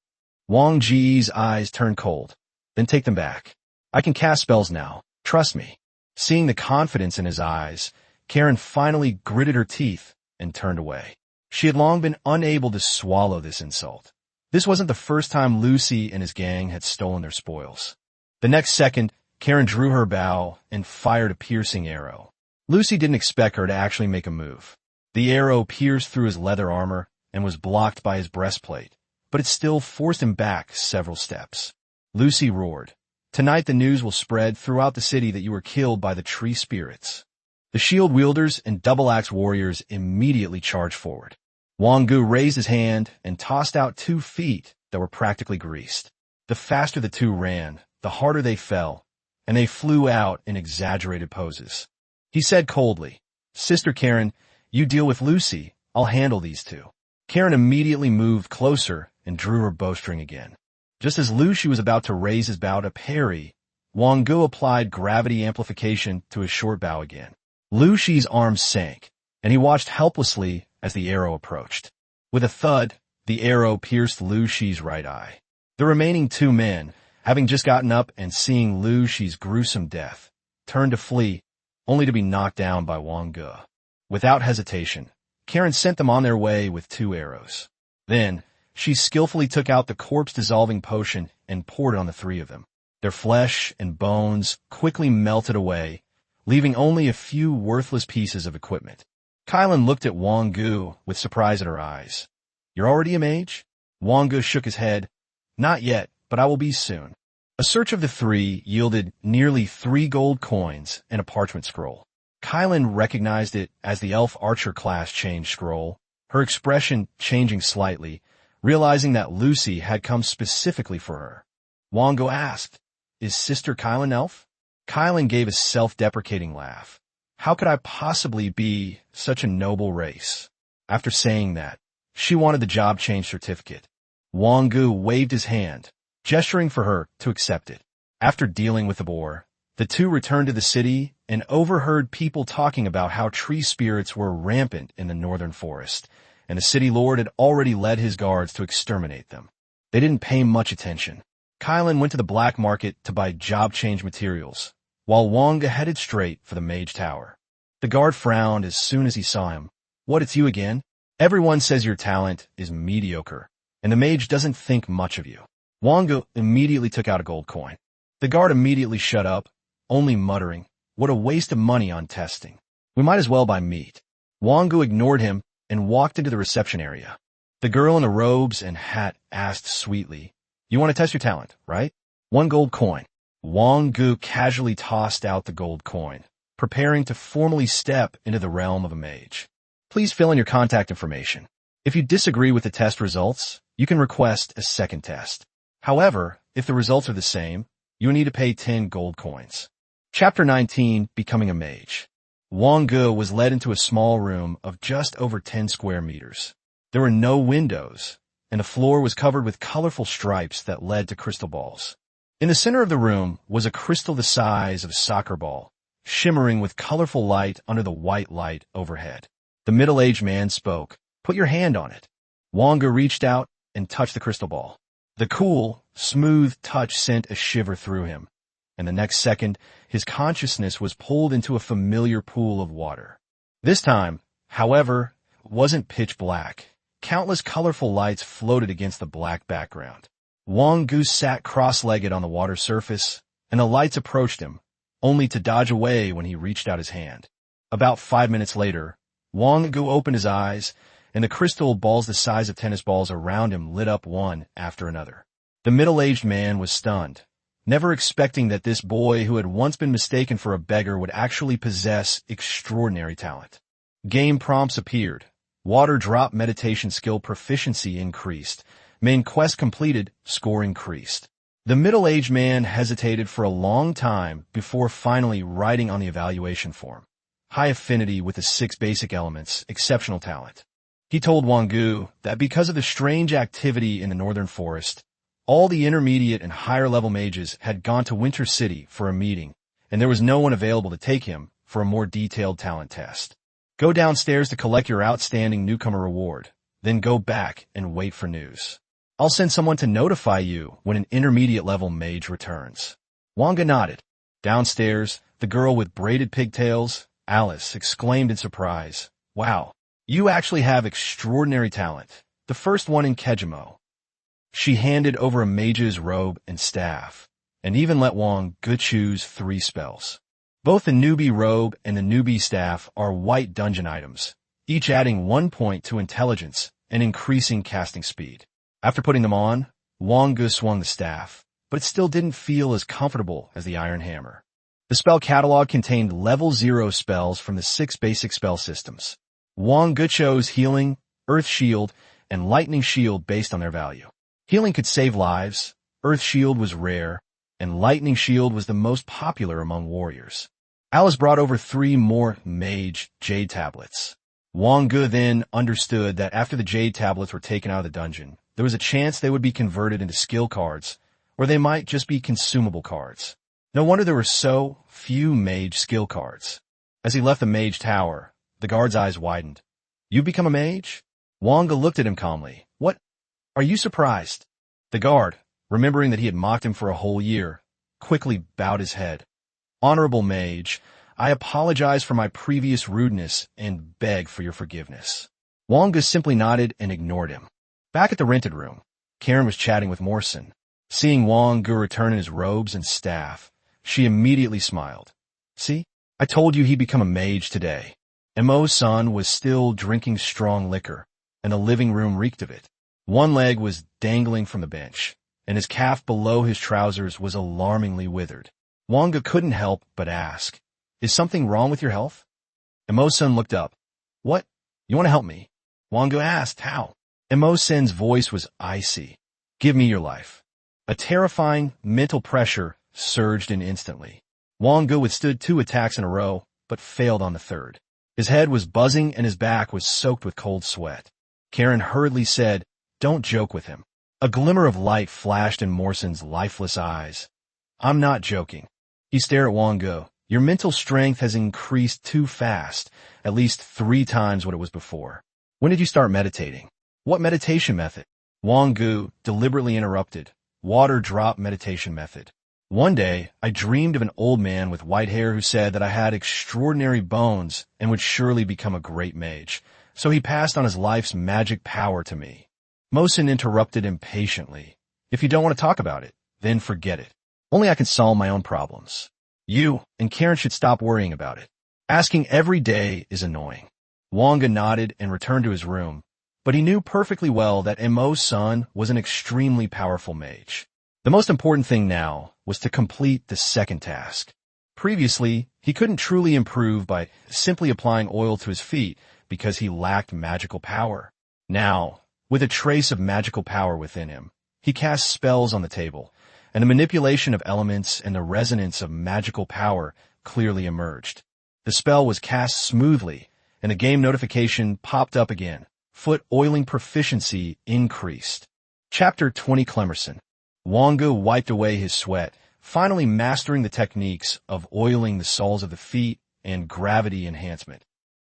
Wang Ge's eyes turned cold. "Then take them back. I can cast spells now. Trust me." Seeing the confidence in his eyes, Karen finally gritted her teeth and turned away. She had long been unable to swallow this insult. This wasn't the first time Lucy and his gang had stolen their spoils. The next second, Karen drew her bow and fired a piercing arrow. Lucy didn't expect her to actually make a move. The arrow pierced through his leather armor and was blocked by his breastplate, but it still forced him back several steps. Lucy roared, "Tonight the news will spread throughout the city that you were killed by the tree spirits." The shield wielders and double-axe warriors immediately charged forward. Wang Ge raised his hand and tossed out 2 feet that were practically greased. The faster the 2 ran, the harder they fell, and they flew out in exaggerated poses. He said coldly, "Sister Karen, you deal with Lucy, I'll handle these two." Karen immediately moved closer and drew her bowstring again. Just as Lucy was about to raise his bow to parry, Wang Ge applied gravity amplification to his short bow again. Lucy's arms sank, and he watched helplessly as the arrow approached. With a thud, the arrow pierced Lucy's right eye. The remaining two men, having just gotten up and seeing Lucy's gruesome death, turned to flee, only to be knocked down by Wang Ge. Without hesitation, Karen sent them on their way with 2 arrows. Then, she skillfully took out the corpse-dissolving potion and poured it on the 3 of them. Their flesh and bones quickly melted away, leaving only a few worthless pieces of equipment. Kylan looked at Wang Ge with surprise in her eyes. "You're already a mage?" Wang Ge shook his head. "Not yet, but I will be soon." A search of the 3 yielded nearly 3 gold coins and a parchment scroll. Kylan recognized it as the elf archer class change scroll, her expression changing slightly, realizing that Lucy had come specifically for her. Wang Ge asked, "Is Sister Kylan elf?" Kylan gave a self-deprecating laugh. "How could I possibly be such a noble race?" After saying that, she wanted the job change certificate. Wang Ge waved his hand, gesturing for her to accept it. After dealing with the boar, the 2 returned to the city and overheard people talking about how tree spirits were rampant in the northern forest, and the city lord had already led his guards to exterminate them. They didn't pay much attention. Kylan went to the black market to buy job change materials, while Wang Ge headed straight for the Mage Tower. The guard frowned as soon as he saw him. "What, it's you again? Everyone says your talent is mediocre, and the mage doesn't think much of you." Wang Ge immediately took out a gold coin. The guard immediately shut up, only muttering, "What a waste of money on testing. We might as well buy meat." Wang Ge ignored him and walked into the reception area. The girl in the robes and hat asked sweetly, "You want to test your talent, right? 1 gold coin." Wang Ge casually tossed out the gold coin, preparing to formally step into the realm of a mage. "Please fill in your contact information. If you disagree with the test results, you can request a second test. However, if the results are the same, you will need to pay 10 gold coins." Chapter 19, Becoming a Mage. Wang Ge was led into a small room of just over 10 square meters. There were no windows, and the floor was covered with colorful stripes that led to crystal balls. In the center of the room was a crystal the size of a soccer ball, shimmering with colorful light under the white light overhead. The middle-aged man spoke, "Put your hand on it." Wang Ge reached out and touched the crystal ball. The cool, smooth touch sent a shiver through him, and the next second, his consciousness was pulled into a familiar pool of water. This time, however, it wasn't pitch black. Countless colorful lights floated against the black background. Wang Ge sat cross-legged on the water surface, and the lights approached him, only to dodge away when he reached out his hand. About 5 minutes later, Wang Ge opened his eyes, and the crystal balls the size of tennis balls around him lit up one after another. The middle-aged man was stunned, never expecting that this boy who had once been mistaken for a beggar would actually possess extraordinary talent. Game prompts appeared. Water drop meditation skill proficiency increased. Main quest completed, score increased. The middle-aged man hesitated for a long time before finally writing on the evaluation form. High affinity with the 6 basic elements, exceptional talent. He told Wang Ge that because of the strange activity in the northern forest, all the intermediate and higher-level mages had gone to Winter City for a meeting, and there was no one available to take him for a more detailed talent test. Go downstairs to collect your outstanding newcomer reward, then go back and wait for news. I'll send someone to notify you when an intermediate-level mage returns. Wang Ge nodded. Downstairs, the girl with braided pigtails, Alice, exclaimed in surprise, "Wow, you actually have extraordinary talent, the first one in Kejimo." She handed over a mage's robe and staff, and even let Wang Ge choose 3 spells. Both the newbie robe and the newbie staff are white dungeon items, each adding 1 point to intelligence and increasing casting speed. After putting them on, Wang Ge swung the staff, but it still didn't feel as comfortable as the iron hammer. The spell catalog contained level 0 spells from the 6 basic spell systems. Wang Ge chose Healing, Earth Shield, and Lightning Shield based on their value. Healing could save lives, Earth Shield was rare, and Lightning Shield was the most popular among warriors. Alice brought over 3 more Mage Jade tablets. Wang Ge then understood that after the Jade tablets were taken out of the dungeon, there was a chance they would be converted into skill cards, or they might just be consumable cards. No wonder there were so few Mage skill cards. As he left the Mage Tower, the guard's eyes widened. "You've become a mage?" Wang Ge looked at him calmly. "What? Are you surprised?" The guard, remembering that he had mocked him for a whole year, quickly bowed his head. "Honorable mage, I apologize for my previous rudeness and beg for your forgiveness." Wang Ge simply nodded and ignored him. Back at the rented room, Karen was chatting with Morrison. Seeing Wang Ge return in his robes and staff, she immediately smiled. "See, I told you he'd become a mage today." Mo's son was still drinking strong liquor, and the living room reeked of it. One leg was dangling from the bench, and his calf below his trousers was alarmingly withered. Wang Ge couldn't help but ask, "Is something wrong with your health?" Mo's son looked up. "What? You want to help me?" Wang Ge asked, "How?" Mo's son's voice was icy. "Give me your life." A terrifying mental pressure surged in instantly. Wang Ge withstood 2 attacks in a row, but failed on the third. His head was buzzing and his back was soaked with cold sweat. Karen hurriedly said, "Don't joke with him." A glimmer of light flashed in Morrison's lifeless eyes. "I'm not joking." He stared at Wang Ge. "Your mental strength has increased too fast, at least 3 times what it was before. When did you start meditating?" "What meditation method?" Wang Ge deliberately interrupted. "Water drop meditation method. One day, I dreamed of an old man with white hair who said that I had extraordinary bones and would surely become a great mage, so he passed on his life's magic power to me." Mosin interrupted impatiently. "If you don't want to talk about it, then forget it. Only I can solve my own problems. You and Karen should stop worrying about it. Asking every day is annoying." Wang Ge nodded and returned to his room, but he knew perfectly well that Mo's son was an extremely powerful mage. The most important thing now was to complete the second task. Previously, he couldn't truly improve by simply applying oil to his feet because he lacked magical power. Now, with a trace of magical power within him, he cast spells on the table, and the manipulation of elements and the resonance of magical power clearly emerged. The spell was cast smoothly, and a game notification popped up again. Foot oiling proficiency increased. Chapter 20 Clemerson. Wang Ge wiped away his sweat, finally mastering the techniques of oiling the soles of the feet and gravity enhancement.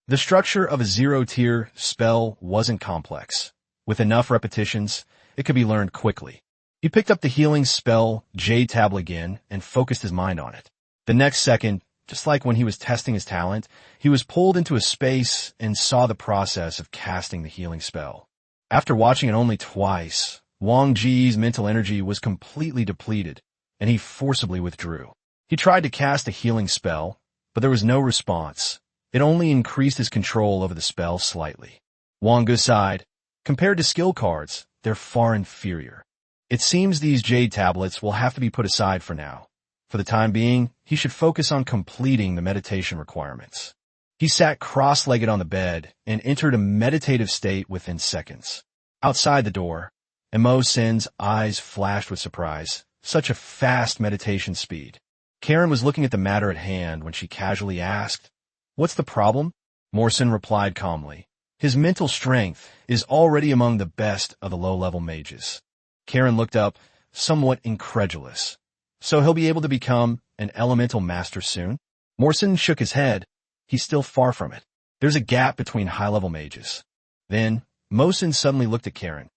The structure of a 0-tier spell wasn't complex. With enough repetitions, it could be learned quickly. He picked up the healing spell Jade Tablet again and focused his mind on it. The next second, just like when he was testing his talent, he was pulled into a space and saw the process of casting the healing spell. After watching it only twice, Wang Ge's mental energy was completely depleted, and he forcibly withdrew. He tried to cast a healing spell, but there was no response. It only increased his control over the spell slightly. Wang Ge sighed. Compared to skill cards, they're far inferior. It seems these Jade tablets will have to be put aside for now. For the time being, he should focus on completing the meditation requirements. He sat cross-legged on the bed and entered a meditative state within seconds. Outside the door, Mo Sin's eyes flashed with surprise. Such a fast meditation speed. Karen was looking at the matter at hand when she casually asked, "What's the problem?" Morrison replied calmly, "His mental strength is already among the best of the low-level mages." Karen looked up, somewhat incredulous. "So he'll be able to become an elemental master soon?" Morrison shook his head. "He's still far from it. There's a gap between high-level mages." Then, Morrison suddenly looked at Karen.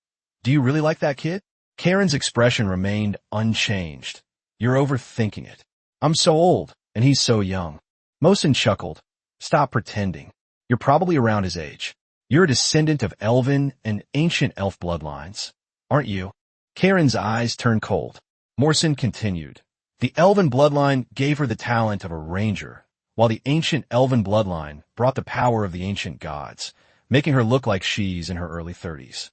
"Do you really like that kid?" Karen's expression remained unchanged. "You're overthinking it. I'm so old, and he's so young." Morrison chuckled. "Stop pretending. You're probably around his age. You're a descendant of elven and ancient elf bloodlines, aren't you?" Karen's eyes turned cold. Morrison continued. "The elven bloodline gave her the talent of a ranger, while the ancient elven bloodline brought the power of the ancient gods, making her look like she's in her early 30s.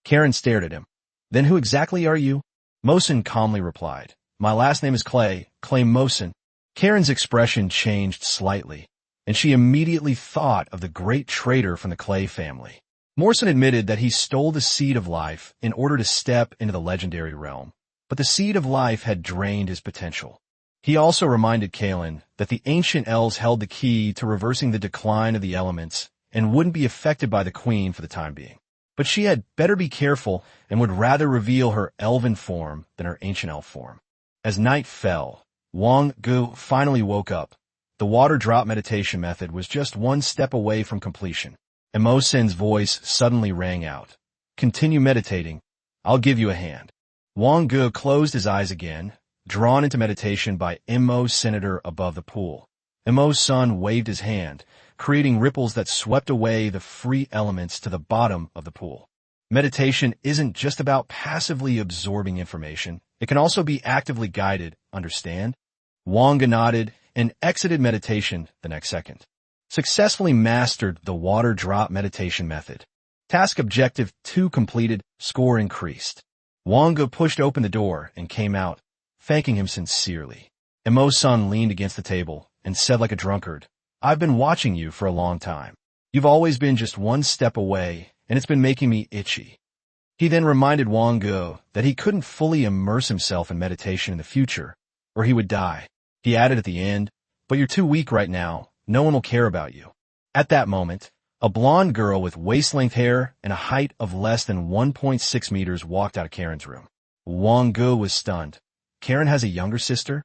Karen stared at him. "Then who exactly are you?" Morrison calmly replied. "My last name is Clay Morrison." Karen's expression changed slightly, and she immediately thought of the great traitor from the Clay family. Morrison admitted that he stole the seed of life in order to step into the legendary realm. but the seed of life had drained his potential. He also reminded Kalen that the ancient elves held the key to reversing the decline of the elements and wouldn't be affected by the queen for the time being. But she had better be careful and would rather reveal her elven form than her ancient elf form. As night fell, Wang Ge finally woke up. The water drop meditation method was just one step away from completion. Mo Sin's voice suddenly rang out. "Continue meditating. I'll give you a hand." Wang Ge closed his eyes again, drawn into meditation by Mo's senator above the pool. Mo's son waved his hand, creating ripples that swept away the free elements to the bottom of the pool. Meditation isn't just about passively absorbing information. It can also be actively guided, understand? Wang Ge nodded and exited meditation the next second. Successfully mastered the water drop meditation method. Task objective 2 completed, score increased. Wang Ge pushed open the door and came out, thanking him sincerely. Mo's son leaned against the table and said like a drunkard, "I've been watching you for a long time. You've always been just one step away, and it's been making me itchy." He then reminded Wang Ge that he couldn't fully immerse himself in meditation in the future, or he would die. He added at the end, "But you're too weak right now. No one will care about you." At that moment, a blonde girl with waist-length hair and a height of less than 1.6 meters walked out of Karen's room. Wang Ge was stunned. "Karen has a younger sister?"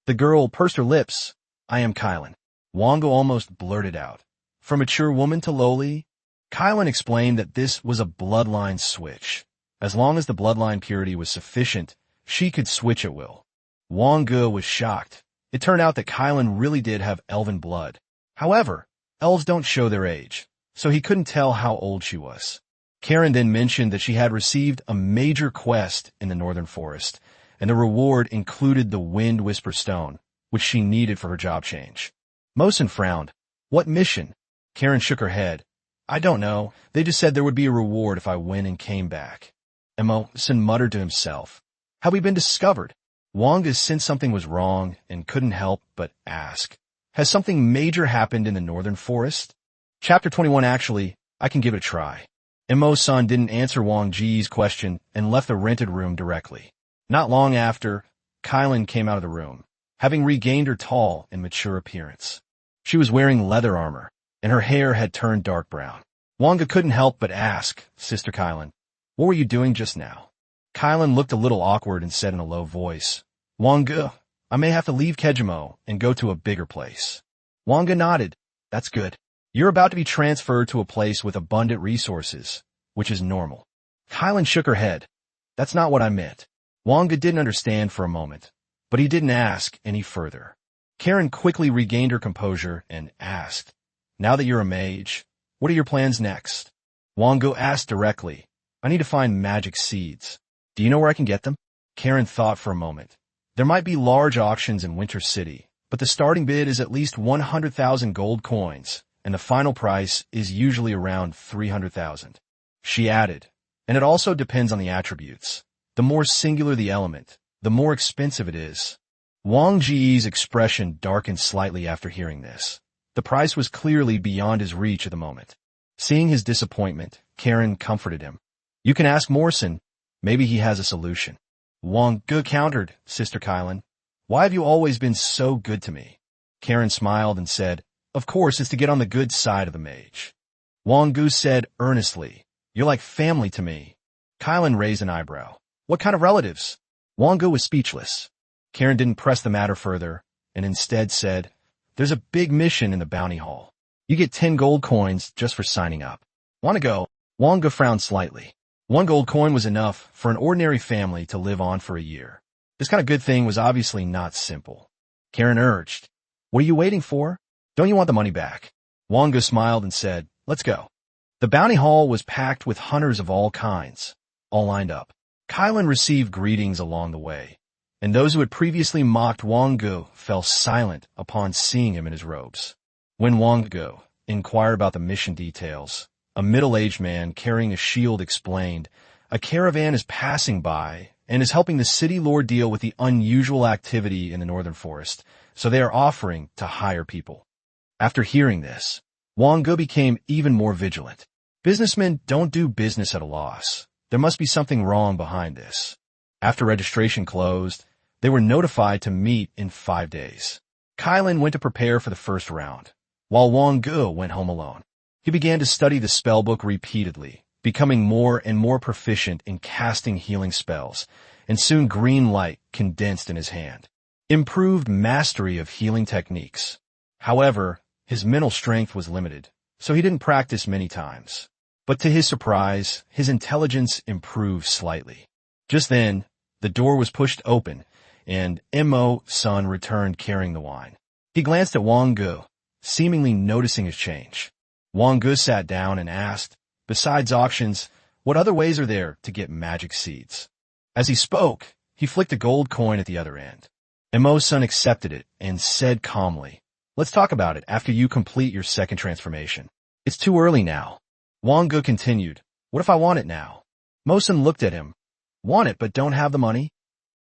The girl pursed her lips. "I am Kylan." Wang Ge almost blurted out. "From mature woman to lowly?" Kylan explained that this was a bloodline switch. As long as the bloodline purity was sufficient, she could switch at will. Wang Ge was shocked. It turned out that Kylan really did have elven blood. However, elves don't show their age, so he couldn't tell how old she was. Karen then mentioned that she had received a major quest in the northern forest, and the reward included the Wind Whisper Stone, which she needed for her job change. Mosin frowned. "What mission?" Karen shook her head. "I don't know. They just said there would be a reward if I went and came back." Mosin muttered to himself. "Have we been discovered?" Wang Ge sensed something was wrong and couldn't help but ask, "Has something major happened in the northern forest?" Chapter 21 Actually, I can give it a try. Mo-san didn't answer Wang Ge's question and left the rented room directly. Not long after, Kylan came out of the room, having regained her tall and mature appearance. She was wearing leather armor, and her hair had turned dark brown. Wang Ge couldn't help but ask, "Sister Kylan, what were you doing just now?" Kylan looked a little awkward and said in a low voice, "Wang Ge, I may have to leave Kejimo and go to a bigger place." Wang Ge nodded. "That's good. You're about to be transferred to a place with abundant resources, which is normal." Kylan shook her head. "That's not what I meant." Wang Ge didn't understand for a moment, but he didn't ask any further. Karen quickly regained her composure and asked, "Now that you're a mage, what are your plans next?" Wang Ge asked directly, "I need to find magic seeds. Do you know where I can get them?" Karen thought for a moment. "There might be large auctions in Winter City, but the starting bid is at least 100,000 gold coins, and the final price is usually around 300,000. She added, "And it also depends on the attributes. The more singular the element, the more expensive it is." Wang Ge's expression darkened slightly after hearing this. The price was clearly beyond his reach at the moment. Seeing his disappointment, Karen comforted him. "You can ask Morrison. Maybe he has a solution." Wang Ge countered, "Sister Kylan, why have you always been so good to me?" Karen smiled and said, "Of course, it's to get on the good side of the mage." Wang Ge said earnestly, "You're like family to me." Kylan raised an eyebrow. "What kind of relatives?" Wang Ge was speechless. Karen didn't press the matter further, and instead said, "There's a big mission in the bounty hall. You get 10 gold coins just for signing up. Want to go?" Wang Ge frowned slightly. 1 gold coin was enough for an ordinary family to live on for a year. This kind of good thing was obviously not simple. Karen urged, "What are you waiting for? Don't you want the money back?" Wang Ge smiled and said, "Let's go." The bounty hall was packed with hunters of all kinds, all lined up. Kylan received greetings along the way, and those who had previously mocked Wang Ge fell silent upon seeing him in his robes. When Wang Ge inquired about the mission details, a middle-aged man carrying a shield explained, "A caravan is passing by and is helping the city lord deal with the unusual activity in the northern forest, so they are offering to hire people." After hearing this, Wang Ge became even more vigilant. Businessmen don't do business at a loss. There must be something wrong behind this. After registration closed, they were notified to meet in 5 days. Kylan went to prepare for the first round, while Wang Ge went home alone. He began to study the spellbook repeatedly, becoming more and more proficient in casting healing spells, and soon green light condensed in his hand. Improved mastery of healing techniques. However, his mental strength was limited, so he didn't practice many times. But to his surprise, his intelligence improved slightly. Just then, the door was pushed open, and Mo's son returned carrying the wine. He glanced at Wang Ge, seemingly noticing his change. Wang Ge sat down and asked, "Besides auctions, what other ways are there to get magic seeds?" As he spoke, he flicked a gold coin at the other end. Mo's son accepted it and said calmly, "Let's talk about it after you complete your second transformation. It's too early now." Wang Ge continued, "What if I want it now?" Mosin looked at him. "Want it but don't have the money?"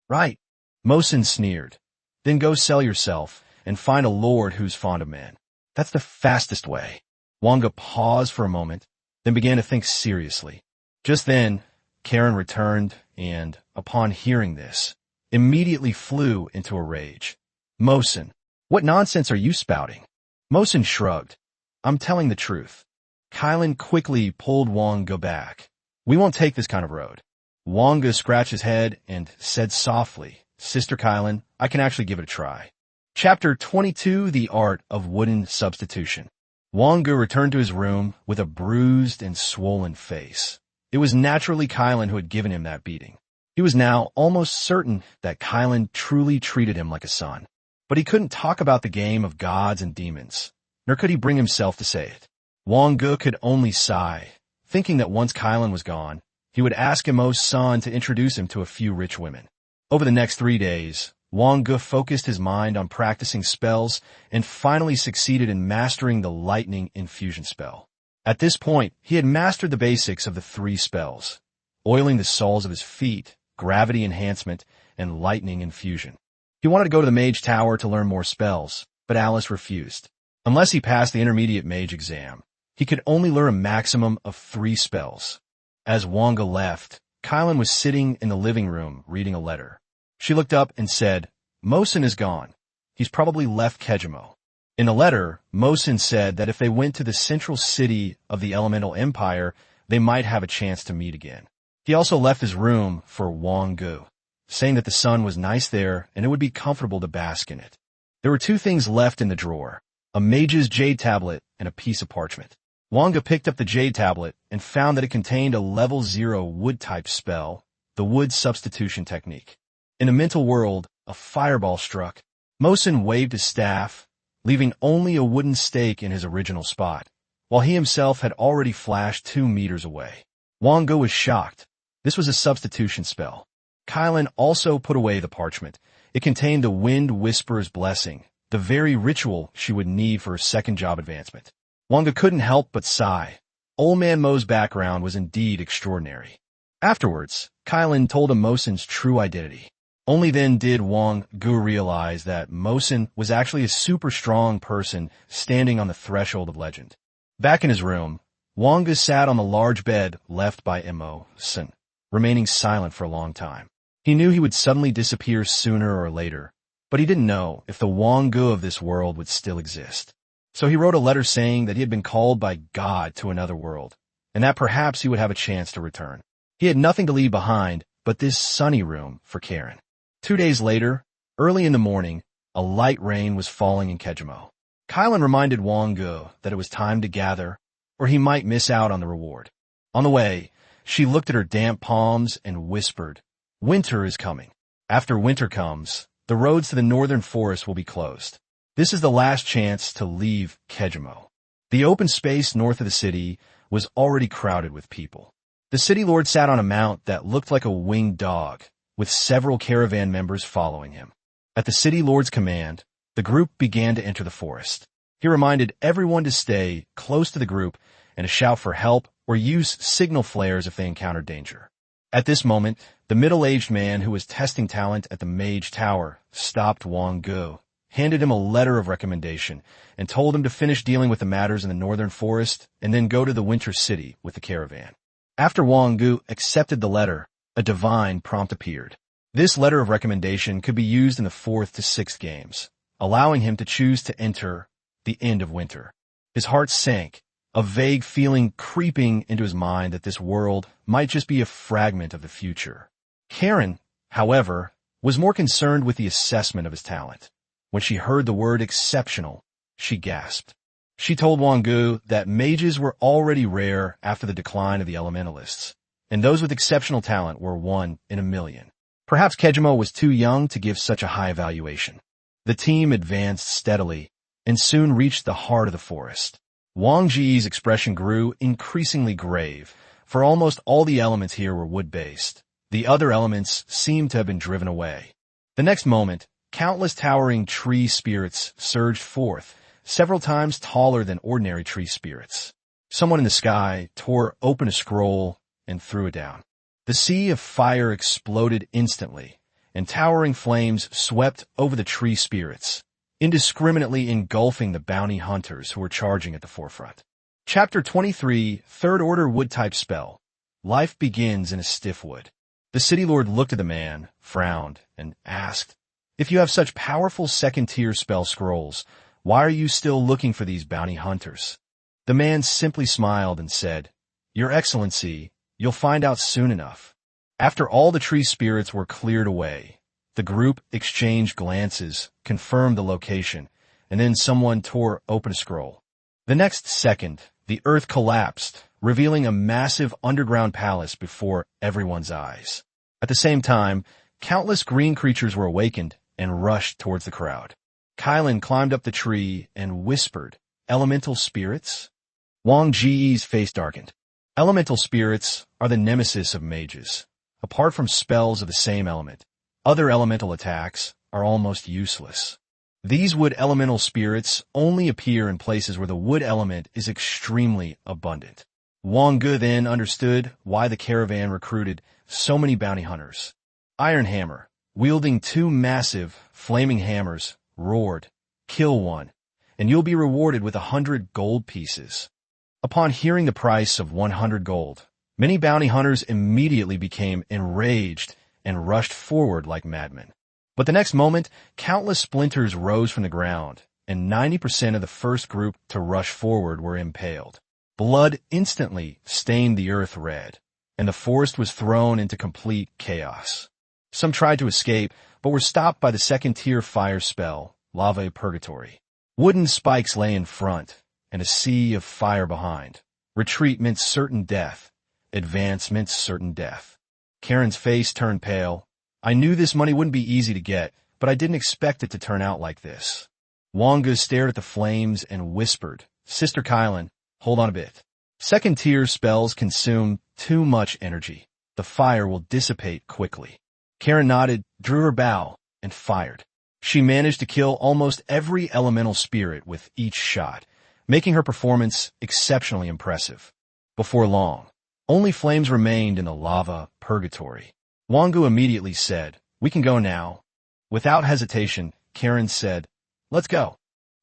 "Right." Mosin sneered. "Then go sell yourself and find a lord who's fond of men. That's the fastest way." Wang Ge paused for a moment, then began to think seriously. Just then, Karen returned and, upon hearing this, immediately flew into a rage. "Mosin, what nonsense are you spouting?" Mosin shrugged. "I'm telling the truth." Kylan quickly pulled Wang Ge back. "We won't take this kind of road." Wang Ge scratched his head and said softly, "Sister Kylan, I can actually give it a try." Chapter 22, The Art of Wooden Substitution. Wang Ge returned to his room with a bruised and swollen face. It was naturally Kylan who had given him that beating. He was now almost certain that Kylan truly treated him like a son. But he couldn't talk about the game of gods and demons, nor could he bring himself to say it. Wang Ge could only sigh, thinking that once Kylan was gone, he would ask Mo's son to introduce him to a few rich women. Over the next 3 days, Wang Ge focused his mind on practicing spells and finally succeeded in mastering the lightning infusion spell. At this point, he had mastered the basics of the 3 spells: oiling the soles of his feet, gravity enhancement, and lightning infusion. He wanted to go to the Mage Tower to learn more spells, but Alice refused. Unless he passed the intermediate mage exam, he could only learn a maximum of 3 spells. As Wang Ge left, Kylan was sitting in the living room reading a letter. She looked up and said, "Mosin is gone. He's probably left Kejimo." In the letter, Mosin said that if they went to the central city of the Elemental Empire, they might have a chance to meet again. He also left his room for Wang Ge, saying that the sun was nice there and it would be comfortable to bask in it. There were 2 things left in the drawer: a mage's jade tablet and a piece of parchment. Wang Ge picked up the jade tablet and found that it contained a level 0 wood-type spell, the wood substitution technique. In a mental world, a fireball struck. Mosin waved his staff, leaving only a wooden stake in his original spot, while he himself had already flashed 2 meters away. Wang Ge was shocked. This was a substitution spell. Kylan also put away the parchment. It contained the Wind Whisperer's blessing, the very ritual she would need for her second job advancement. Wang Ge couldn't help but sigh. Old Man Mo's background was indeed extraordinary. Afterwards, Kylan told him Mosin's true identity. Only then did Wang Ge realize that Mosin was actually a super strong person standing on the threshold of legend. Back in his room, Wang Ge sat on the large bed left by Mosin, remaining silent for a long time. He knew he would suddenly disappear sooner or later, but he didn't know if the Wang Ge of this world would still exist. So he wrote a letter saying that he had been called by God to another world, and that perhaps he would have a chance to return. He had nothing to leave behind but this sunny room for Karen. 2 days later, early in the morning, a light rain was falling in Kejimo. Kylan reminded Wang Ge that it was time to gather, or he might miss out on the reward. On the way, she looked at her damp palms and whispered, "Winter is coming. After winter comes, the roads to the northern forest will be closed. This is the last chance to leave Kejimo." The open space north of the city was already crowded with people. The city lord sat on a mount that looked like a winged dog, with several caravan members following him. At the city lord's command, the group began to enter the forest. He reminded everyone to stay close to the group and to shout for help or use signal flares if they encountered danger. At this moment, the middle-aged man who was testing talent at the Mage Tower stopped Wang Ge, handed him a letter of recommendation, and told him to finish dealing with the matters in the northern forest and then go to the winter city with the caravan. After Wang Ge accepted the letter, A divine prompt appeared. This letter of recommendation could be used in the 4th to 6th games, allowing him to choose to enter the end of winter. His heart sank, a vague feeling creeping into his mind that this world might just be a fragment of the future. Karen, however, was more concerned with the assessment of his talent. When she heard the word exceptional, she gasped. She told Wang Ge that mages were already rare after the decline of the elementalists, and those with exceptional talent were 1 in a million. Perhaps Kejimo was too young to give such a high evaluation. The team advanced steadily and soon reached the heart of the forest. Wang Ge's expression grew increasingly grave, for almost all the elements here were wood-based. The other elements seemed to have been driven away. The next moment, countless towering tree spirits surged forth, several times taller than ordinary tree spirits. Someone in the sky tore open a scroll and threw it down. The sea of fire exploded instantly, and towering flames swept over the tree spirits, indiscriminately engulfing the bounty hunters who were charging at the forefront. Chapter 23, Third Order Wood-Type Spell. Life begins in a stiff wood. The city lord looked at the man, frowned, and asked, "If you have such powerful second-tier spell scrolls, why are you still looking for these bounty hunters?" The man simply smiled and said, "Your Excellency, you'll find out soon enough." After all the tree spirits were cleared away, the group exchanged glances, confirmed the location, and then someone tore open a scroll. The next second, the earth collapsed, revealing a massive underground palace before everyone's eyes. At the same time, countless green creatures were awakened and rushed towards the crowd. Kylan climbed up the tree and whispered, "Elemental spirits?" Wang Ge's face darkened. Elemental spirits are the nemesis of mages. Apart from spells of the same element, other elemental attacks are almost useless. These wood elemental spirits only appear in places where the wood element is extremely abundant. Wang Ge then understood why the caravan recruited so many bounty hunters. Iron Hammer, wielding 2 massive, flaming hammers, roared, "Kill one, and you'll be rewarded with 100 gold pieces." Upon hearing the price of 100 gold, many bounty hunters immediately became enraged and rushed forward like madmen. But the next moment, countless splinters rose from the ground, and 90% of the first group to rush forward were impaled. Blood instantly stained the earth red, and the forest was thrown into complete chaos. Some tried to escape, but were stopped by the second-tier fire spell, Lava Purgatory. Wooden spikes lay in front, and a sea of fire behind. Retreat meant certain death. Advance meant certain death. Karen's face turned pale. "I knew this money wouldn't be easy to get, but I didn't expect it to turn out like this." Wang Ge stared at the flames and whispered, "Sister Kylan, hold on a bit. Second-tier spells consume too much energy. The fire will dissipate quickly." Karen nodded, drew her bow, and fired. She managed to kill almost every elemental spirit with each shot, making her performance exceptionally impressive. Before long, only flames remained in the lava purgatory. Wang Ge immediately said, "We can go now." Without hesitation, Karen said, "Let's go."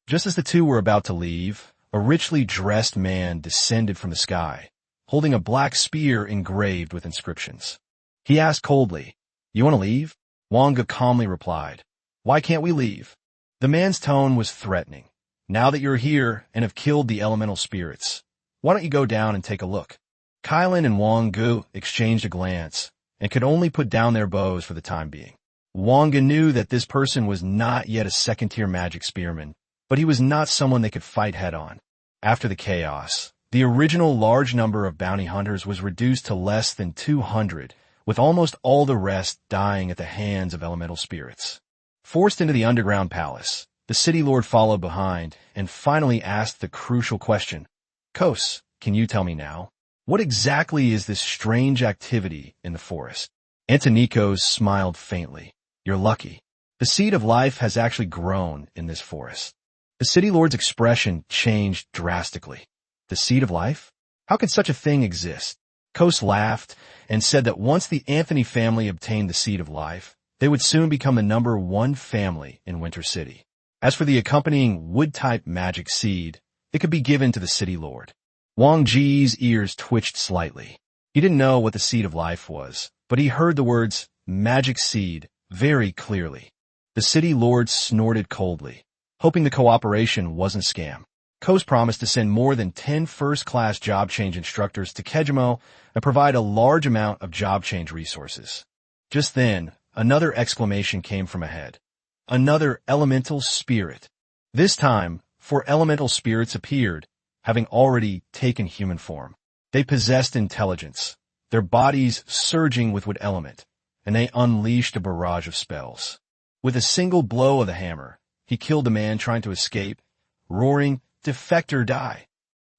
Just as the two were about to leave, a richly dressed man descended from the sky, holding a black spear engraved with inscriptions. He asked coldly, "You want to leave?" Wang Ge calmly replied, "Why can't we leave?" The man's tone was threatening. "Now that you're here and have killed the elemental spirits, why don't you go down and take a look?" Kylan and Wang Ge exchanged a glance and could only put down their bows for the time being. Wang Ge knew that this person was not yet a second-tier magic spearman, but he was not someone they could fight head-on. After the chaos, the original large number of bounty hunters was reduced to less than 200, with almost all the rest dying at the hands of elemental spirits. Forced into the underground palace, the city lord followed behind and finally asked the crucial question, "Kos, can you tell me now? What exactly is this strange activity in the forest?" Antonikos smiled faintly. "You're lucky. The seed of life has actually grown in this forest." The city lord's expression changed drastically. "The seed of life? How could such a thing exist?" Kos laughed and said that once the Anthony family obtained the seed of life, they would soon become the number 1 family in Winter City. As for the accompanying wood-type magic seed, it could be given to the city lord. Wang Ge's ears twitched slightly. He didn't know what the seed of life was, but he heard the words, magic seed, very clearly. The city lord snorted coldly, hoping the cooperation wasn't a scam. Ko's promised to send more than 10 first-class job change instructors to Kejimo and provide a large amount of job change resources. Just then, another exclamation came from ahead. Another elemental spirit. This time, 4 elemental spirits appeared, having already taken human form. They possessed intelligence, their bodies surging with wood element, and they unleashed a barrage of spells. With a single blow of the hammer, he killed the man trying to escape, roaring, "Defect or die."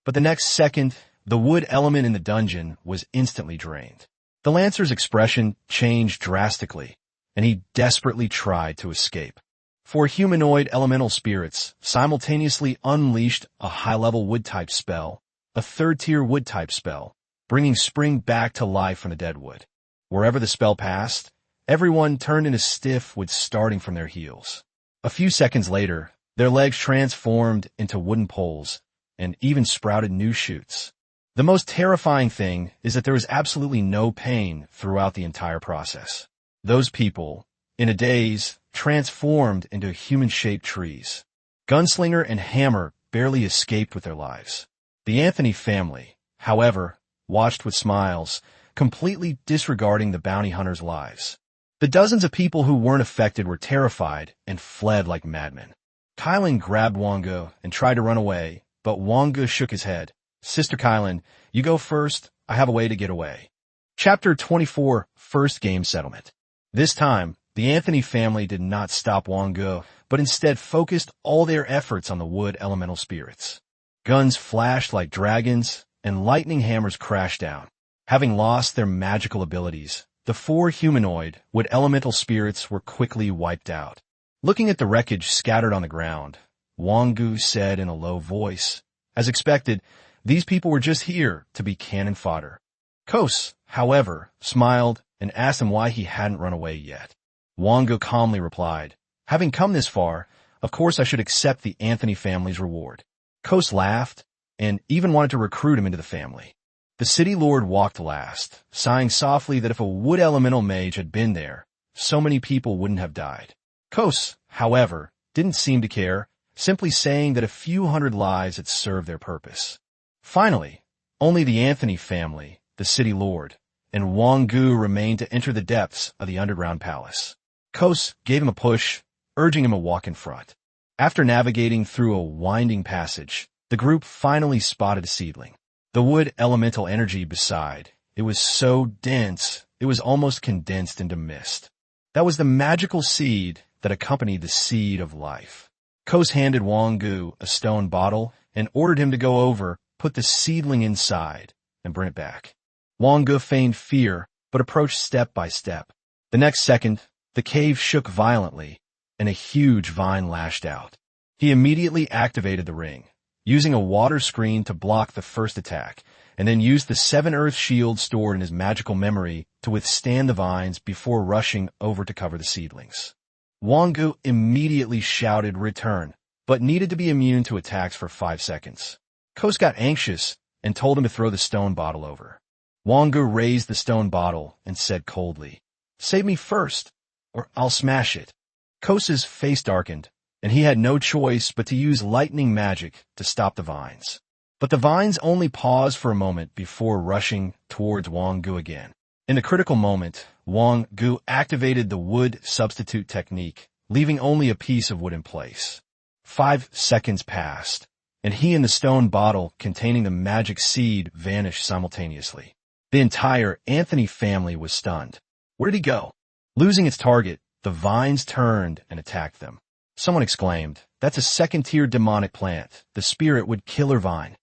But the next second, the wood element in the dungeon was instantly drained. The Lancer's expression changed drastically, and he desperately tried to escape. 4 humanoid elemental spirits simultaneously unleashed a high-level wood-type spell, a 3rd-tier wood-type spell, bringing spring back to life from the dead wood. Wherever the spell passed, everyone turned into stiff wood starting from their heels. A few seconds later, their legs transformed into wooden poles and even sprouted new shoots. The most terrifying thing is that there was absolutely no pain throughout the entire process. Those people, in a daze, transformed into human-shaped trees. Gunslinger and Hammer barely escaped with their lives. The Anthony family, however, watched with smiles, completely disregarding the bounty hunters' lives. The dozens of people who weren't affected were terrified and fled like madmen. Kylan grabbed Wang Ge and tried to run away, but Wang Ge shook his head. "Sister Kylan, you go first. I have a way to get away." Chapter 24, First Game Settlement. This time, the Anthony family did not stop Wang Ge, but instead focused all their efforts on the wood elemental spirits. Guns flashed like dragons, and lightning hammers crashed down. Having lost their magical abilities, the 4 humanoid wood elemental spirits were quickly wiped out. Looking at the wreckage scattered on the ground, Wang Ge said in a low voice, "As expected, these people were just here to be cannon fodder." Kos, however, smiled and asked him why he hadn't run away yet. Wang Ge calmly replied, "Having come this far, of course I should accept the Anthony family's reward." Kos laughed and even wanted to recruit him into the family. The city lord walked last, sighing softly that if a wood elemental mage had been there, so many people wouldn't have died. Kos, however, didn't seem to care, simply saying that a few hundred lives had served their purpose. Finally, only the Anthony family, the city lord, and Wang Ge remained to enter the depths of the underground palace. Kos gave him a push, urging him to walk in front. After navigating through a winding passage, the group finally spotted a seedling. The wood elemental energy beside, it was so dense, it was almost condensed into mist. That was the magical seed that accompanied the seed of life. Kos handed Wang Ge a stone bottle and ordered him to go over, put the seedling inside, and bring it back. Wang Ge feigned fear, but approached step by step. The next second, the cave shook violently, and a huge vine lashed out. He immediately activated the ring, using a water screen to block the first attack, and then used the 7 earth shield stored in his magical memory to withstand the vines before rushing over to cover the seedlings. Wang Ge immediately shouted return, but needed to be immune to attacks for 5 seconds. Kos got anxious and told him to throw the stone bottle over. Wang Ge raised the stone bottle and said coldly, "Save me first, or I'll smash it." Kos's face darkened, and he had no choice but to use lightning magic to stop the vines. But the vines only paused for a moment before rushing towards Wang Ge again. In the critical moment, Wang Ge activated the wood substitute technique, leaving only a piece of wood in place. 5 seconds passed, and he and the stone bottle containing the magic seed vanished simultaneously. The entire Anthony family was stunned. Where did he go? Losing its target, the vines turned and attacked them. Someone exclaimed, "That's a 2nd-tier demonic plant. The spirit would killer vine."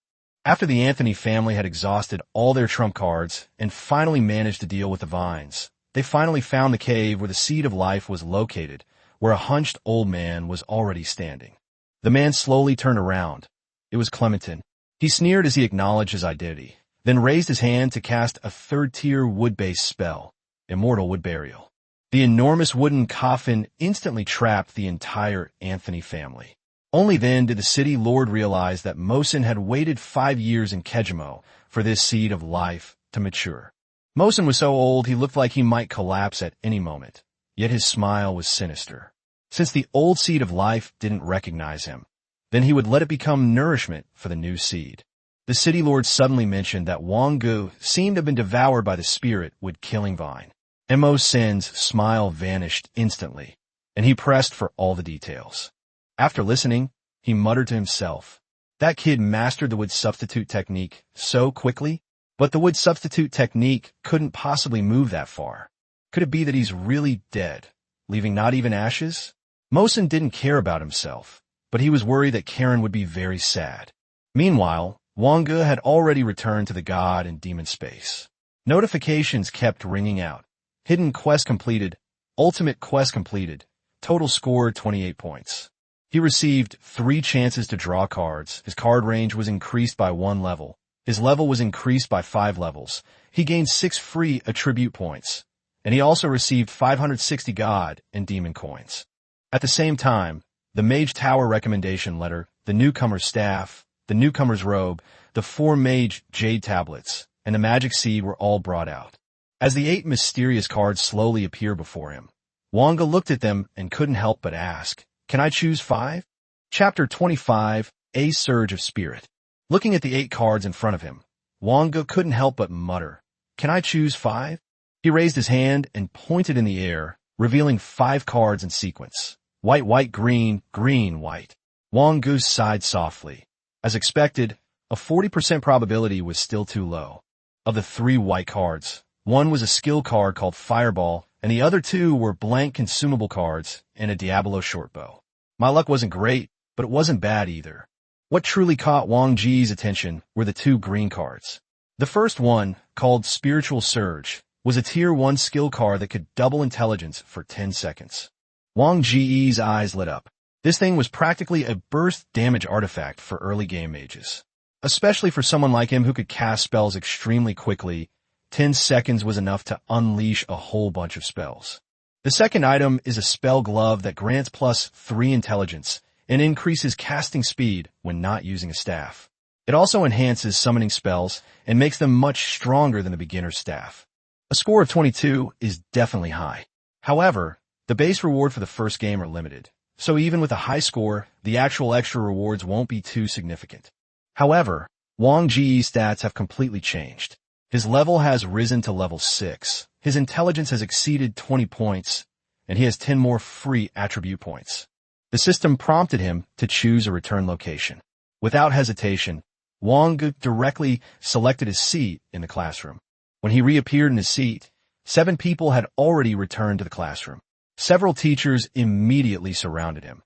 After the Anthony family had exhausted all their trump cards and finally managed to deal with the vines, they finally found the cave where the seed of life was located, where a hunched old man was already standing. The man slowly turned around. It was Clementin. He sneered as he acknowledged his identity, then raised his hand to cast a 3rd-tier wood-based spell, Immortal Wood Burial. The enormous wooden coffin instantly trapped the entire Anthony family. Only then did the city lord realize that Mosin had waited 5 years in Kejimo for this seed of life to mature. Mosen was so old he looked like he might collapse at any moment, yet his smile was sinister. Since the old seed of life didn't recognize him, then he would let it become nourishment for the new seed. The city lord suddenly mentioned that Wang Ge seemed to have been devoured by the spirit with killing vine. Mosen's smile vanished instantly, and he pressed for all the details. After listening, he muttered to himself, "That kid mastered the wood substitute technique so quickly, but the wood substitute technique couldn't possibly move that far. Could it be that he's really dead, leaving not even ashes?" Mosen didn't care about himself, but he was worried that Karen would be very sad. Meanwhile, Wang Ge had already returned to the god and demon space. Notifications kept ringing out. Hidden quest completed. Ultimate quest completed. Total score 28 points. He received 3 chances to draw cards. His card range was increased by 1 level. His level was increased by 5 levels. He gained 6 free attribute points. And he also received 560 god and demon coins. At the same time, the Mage Tower recommendation letter, the newcomer's staff, the newcomer's robe, the 4 Mage Jade tablets, and the magic seed were all brought out. As the 8 mysterious cards slowly appeared before him, Wang Ge looked at them and couldn't help but ask, "Can I choose 5? Chapter 25, A Surge of Spirit. Looking at the 8 cards in front of him, Wang Ge couldn't help but mutter, "Can I choose 5? He raised his hand and pointed in the air, revealing 5 cards in sequence. White, white, green, green, white. Wang Ge sighed softly. As expected, a 40% probability was still too low. Of the 3 white cards, one was a skill card called Fireball, and the other 2 were blank consumable cards and a Diablo shortbow. My luck wasn't great, but it wasn't bad either. What truly caught Wang Ge's attention were the 2 green cards. The first one, called Spiritual Surge, was a Tier 1 skill card that could double intelligence for 10 seconds. Wang Ge's eyes lit up. This thing was practically a burst damage artifact for early game mages. Especially for someone like him who could cast spells extremely quickly, 10 seconds was enough to unleash a whole bunch of spells. The second item is a spell glove that grants +3 intelligence and increases casting speed when not using a staff. It also enhances summoning spells and makes them much stronger than the beginner's staff. A score of 22 is definitely high. However, the base reward for the first game are limited, so even with a high score, the actual extra rewards won't be too significant. However, Wang Ge's stats have completely changed. His level has risen to level 6, his intelligence has exceeded 20 points, and he has 10 more free attribute points. The system prompted him to choose a return location. Without hesitation, Wang Ge directly selected his seat in the classroom. When he reappeared in his seat, 7 people had already returned to the classroom. Several teachers immediately surrounded him,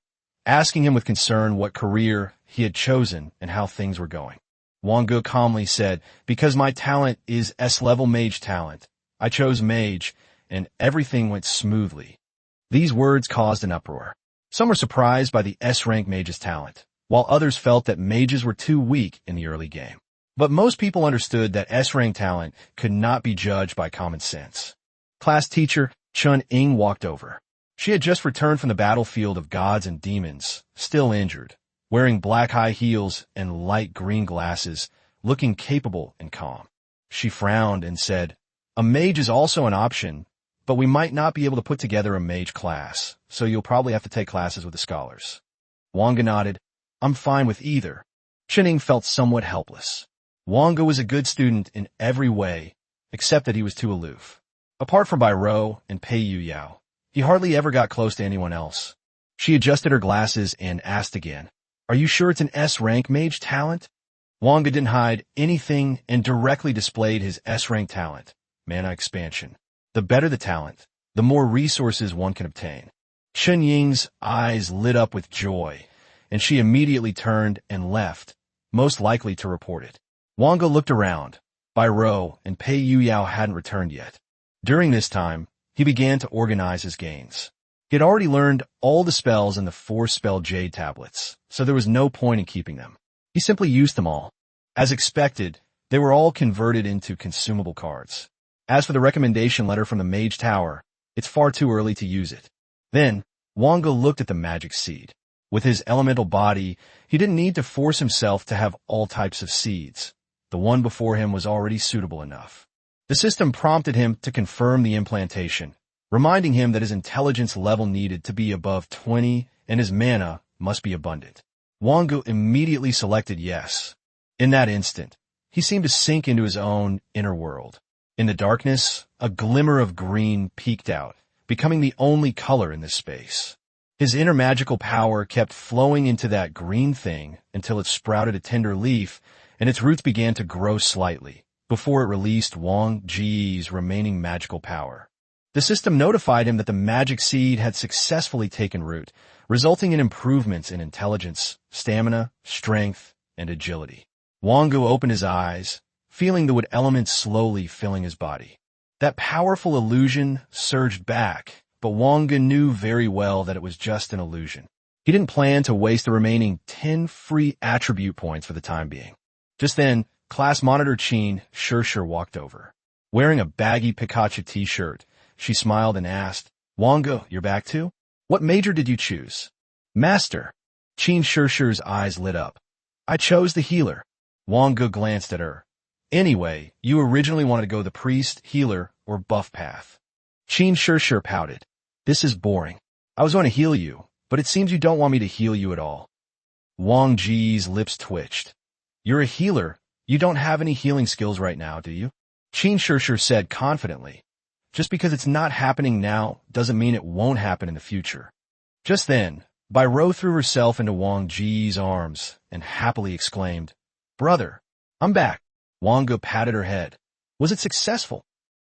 asking him with concern what career he had chosen and how things were going. Wang Ge calmly said, "Because my talent is S-level mage talent, I chose mage, and everything went smoothly." These words caused an uproar. Some were surprised by the S-rank mage's talent, while others felt that mages were too weak in the early game. But most people understood that S-rank talent could not be judged by common sense. Class teacher Chun Ying walked over. She had just returned from the battlefield of gods and demons, still injured, wearing black high heels and light green glasses, looking capable and calm. She frowned and said, "A mage is also an option, but we might not be able to put together a mage class, so you'll probably have to take classes with the scholars." Wang Ge nodded. "I'm fine with either." Chun Ying felt somewhat helpless. Wang Ge was a good student in every way, except that he was too aloof. Apart from Bai Rou and Pei Yu Yao, he hardly ever got close to anyone else. She adjusted her glasses and asked again, "Are you sure it's an S-rank mage talent?" Wang Ge didn't hide anything and directly displayed his S-rank talent, mana expansion. The better the talent, the more resources one can obtain. Chun Ying's eyes lit up with joy, and she immediately turned and left, most likely to report it. Wang Ge looked around. Bai Rou and Pei Yu Yao hadn't returned yet. During this time, he began to organize his gains. He had already learned all the spells in the 4 spell Jade tablets, so there was no point in keeping them. He simply used them all. As expected, they were all converted into consumable cards. As for the recommendation letter from the Mage Tower, it's far too early to use it. Then, Wang Ge looked at the magic seed. With his elemental body, he didn't need to force himself to have all types of seeds. The one before him was already suitable enough. The system prompted him to confirm the implantation, reminding him that his intelligence level needed to be above 20 and his mana must be abundant. Wang Ge immediately selected yes. In that instant, he seemed to sink into his own inner world. In the darkness, a glimmer of green peeked out, becoming the only color in this space. His inner magical power kept flowing into that green thing until it sprouted a tender leaf and its roots began to grow slightly, before it released Wang Ge's remaining magical power. The system notified him that the magic seed had successfully taken root, resulting in improvements in intelligence, stamina, strength, and agility. Wang Ge opened his eyes, feeling the wood element slowly filling his body. That powerful illusion surged back, but Wang Ge knew very well that it was just an illusion. He didn't plan to waste the remaining 10 free attribute points for the time being. Just then, class monitor Qin Shishir walked over. Wearing a baggy Pikachu t-shirt, she smiled and asked, Wang Ge, you're back too? What major did you choose? Master. Qin Shishir's eyes lit up. I chose the healer. Wang Ge glanced at her. Anyway, you originally wanted to go the priest, healer, or buff path. Qin Shishir pouted. This is boring. I was going to heal you, but it seems you don't want me to heal you at all. Wang Ge's lips twitched. You're a healer. You don't have any healing skills right now, do you? Qin Shishir said confidently. Just because it's not happening now doesn't mean it won't happen in the future. Just then, Bai Rou threw herself into Wang Ge's arms and happily exclaimed, Brother, I'm back. Wang Ge patted her head. Was it successful?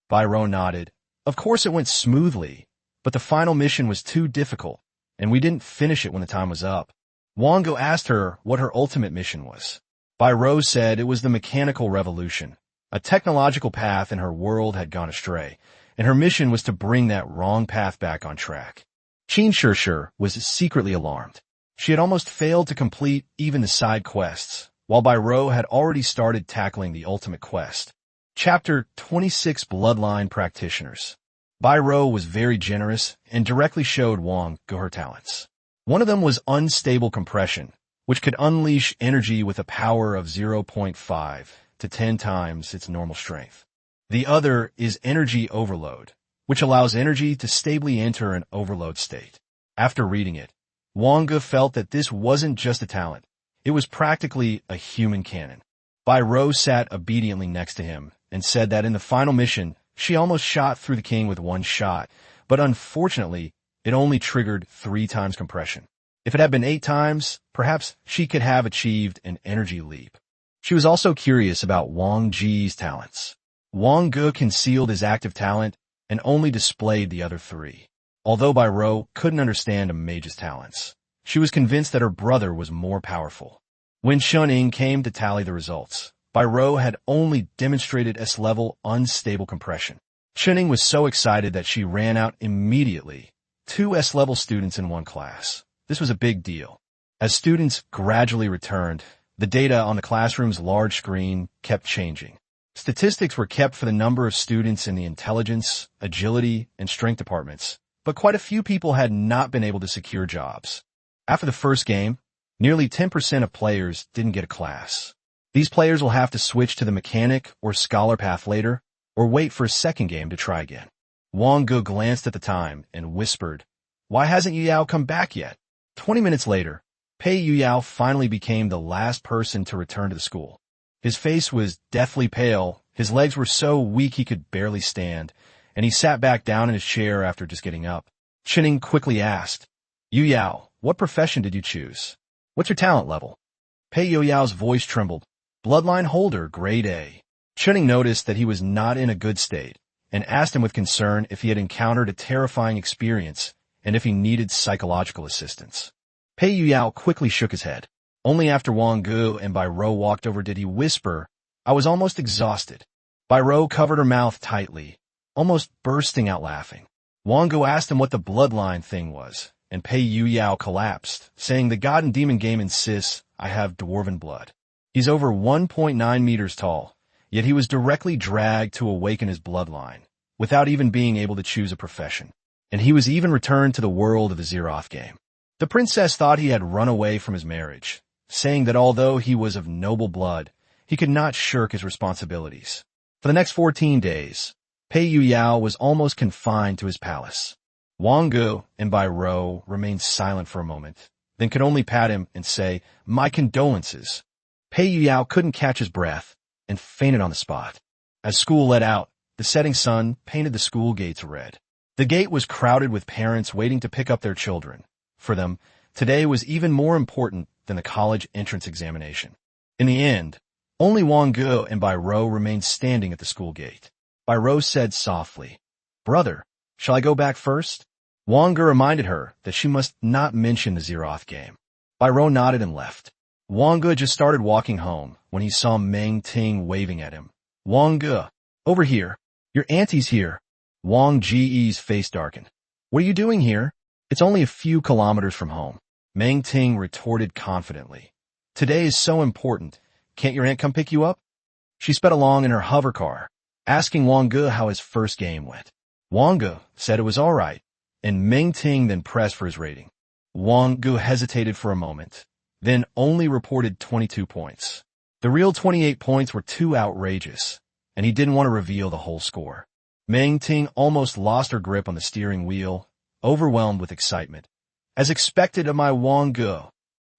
Bai Rou nodded. Of course it went smoothly, but the final mission was too difficult, and we didn't finish it when the time was up. Wang Ge asked her what her ultimate mission was. Bai Rou said it was the mechanical revolution. A technological path in her world had gone astray, and her mission was to bring that wrong path back on track. Qin Shishir was secretly alarmed. She had almost failed to complete even the side quests, while Bai Rou had already started tackling the ultimate quest. Chapter 26 Bloodline Practitioners. Bai Rou was very generous and directly showed Wang Ge her talents. One of them was unstable compression, which could unleash energy with a power of 0.5 to 10 times its normal strength. The other is energy overload, which allows energy to stably enter an overload state. After reading it, Wang Ge felt that this wasn't just a talent. It was practically a human cannon. Bai Rou sat obediently next to him and said that in the final mission, she almost shot through the king with one shot, but unfortunately, it only triggered 3 times compression. If it had been 8 times, perhaps she could have achieved an energy leap. She was also curious about Wang Ge's talents. Wang Ge concealed his active talent and only displayed the other 3. Although Bai Rou couldn't understand a mage's talents, she was convinced that her brother was more powerful. When Xuning came to tally the results, Bai Rou had only demonstrated S-level unstable compression. Xuning was so excited that she ran out immediately. 2 S-level students in one class. This was a big deal. As students gradually returned, the data on the classroom's large screen kept changing. Statistics were kept for the number of students in the intelligence, agility, and strength departments, but quite a few people had not been able to secure jobs. After the first game, nearly 10% of players didn't get a class. These players will have to switch to the mechanic or scholar path later, or wait for a second game to try again. Wang Ge glanced at the time and whispered, Why hasn't Yu Yao come back yet? 20 minutes later, Pei Yu Yao finally became the last person to return to the school. His face was deathly pale, his legs were so weak he could barely stand, and he sat back down in his chair after just getting up. Xuning quickly asked, Yu Yao, what profession did you choose? What's your talent level? Pei Yu Yao's voice trembled. Bloodline holder, grade A. Xuning noticed that he was not in a good state, and asked him with concern if he had encountered a terrifying experience and if he needed psychological assistance. Pei Yu Yao quickly shook his head. Only after Wang Ge and Bai Rou walked over did he whisper, I was almost exhausted. Bai Rou covered her mouth tightly, almost bursting out laughing. Wang Ge asked him what the bloodline thing was, and Pei Yu Yao collapsed, saying the God and Demon game insists I have dwarven blood. He's over 1.9 meters tall, yet he was directly dragged to awaken his bloodline, without even being able to choose a profession. And he was even returned to the world of the Zeroth game. The princess thought he had run away from his marriage, saying that although he was of noble blood, he could not shirk his responsibilities. For the next 14 days, Pei Yuyao was almost confined to his palace. Wang Ge and Bai Rou remained silent for a moment, then could only pat him and say, "My condolences." Pei Yuyao couldn't catch his breath and fainted on the spot. As school let out, the setting sun painted the school gates red. The gate was crowded with parents waiting to pick up their children. For them, today was even more important than the college entrance examination. In the end, only Wang Ge and Bai Rou remained standing at the school gate. Bai Rou said softly, "Brother, shall I go back first?" Wang Ge reminded her that she must not mention the Zeroth game. Bai Rou nodded and left. Wang Ge just started walking home when he saw Meng Ting waving at him. "Wang Ge, over here. Your auntie's here." Wang Ge's face darkened. "What are you doing here? It's only a few kilometers from home." Meng Ting retorted confidently. "Today is so important. Can't your aunt come pick you up?" She sped along in her hover car, asking Wang Ge how his first game went. Wang Ge said it was all right, and Meng Ting then pressed for his rating. Wang Ge hesitated for a moment, then only reported 22 points. The real 28 points were too outrageous, and he didn't want to reveal the whole score. Meng Ting almost lost her grip on the steering wheel, overwhelmed with excitement. "As expected of my Wang Ge."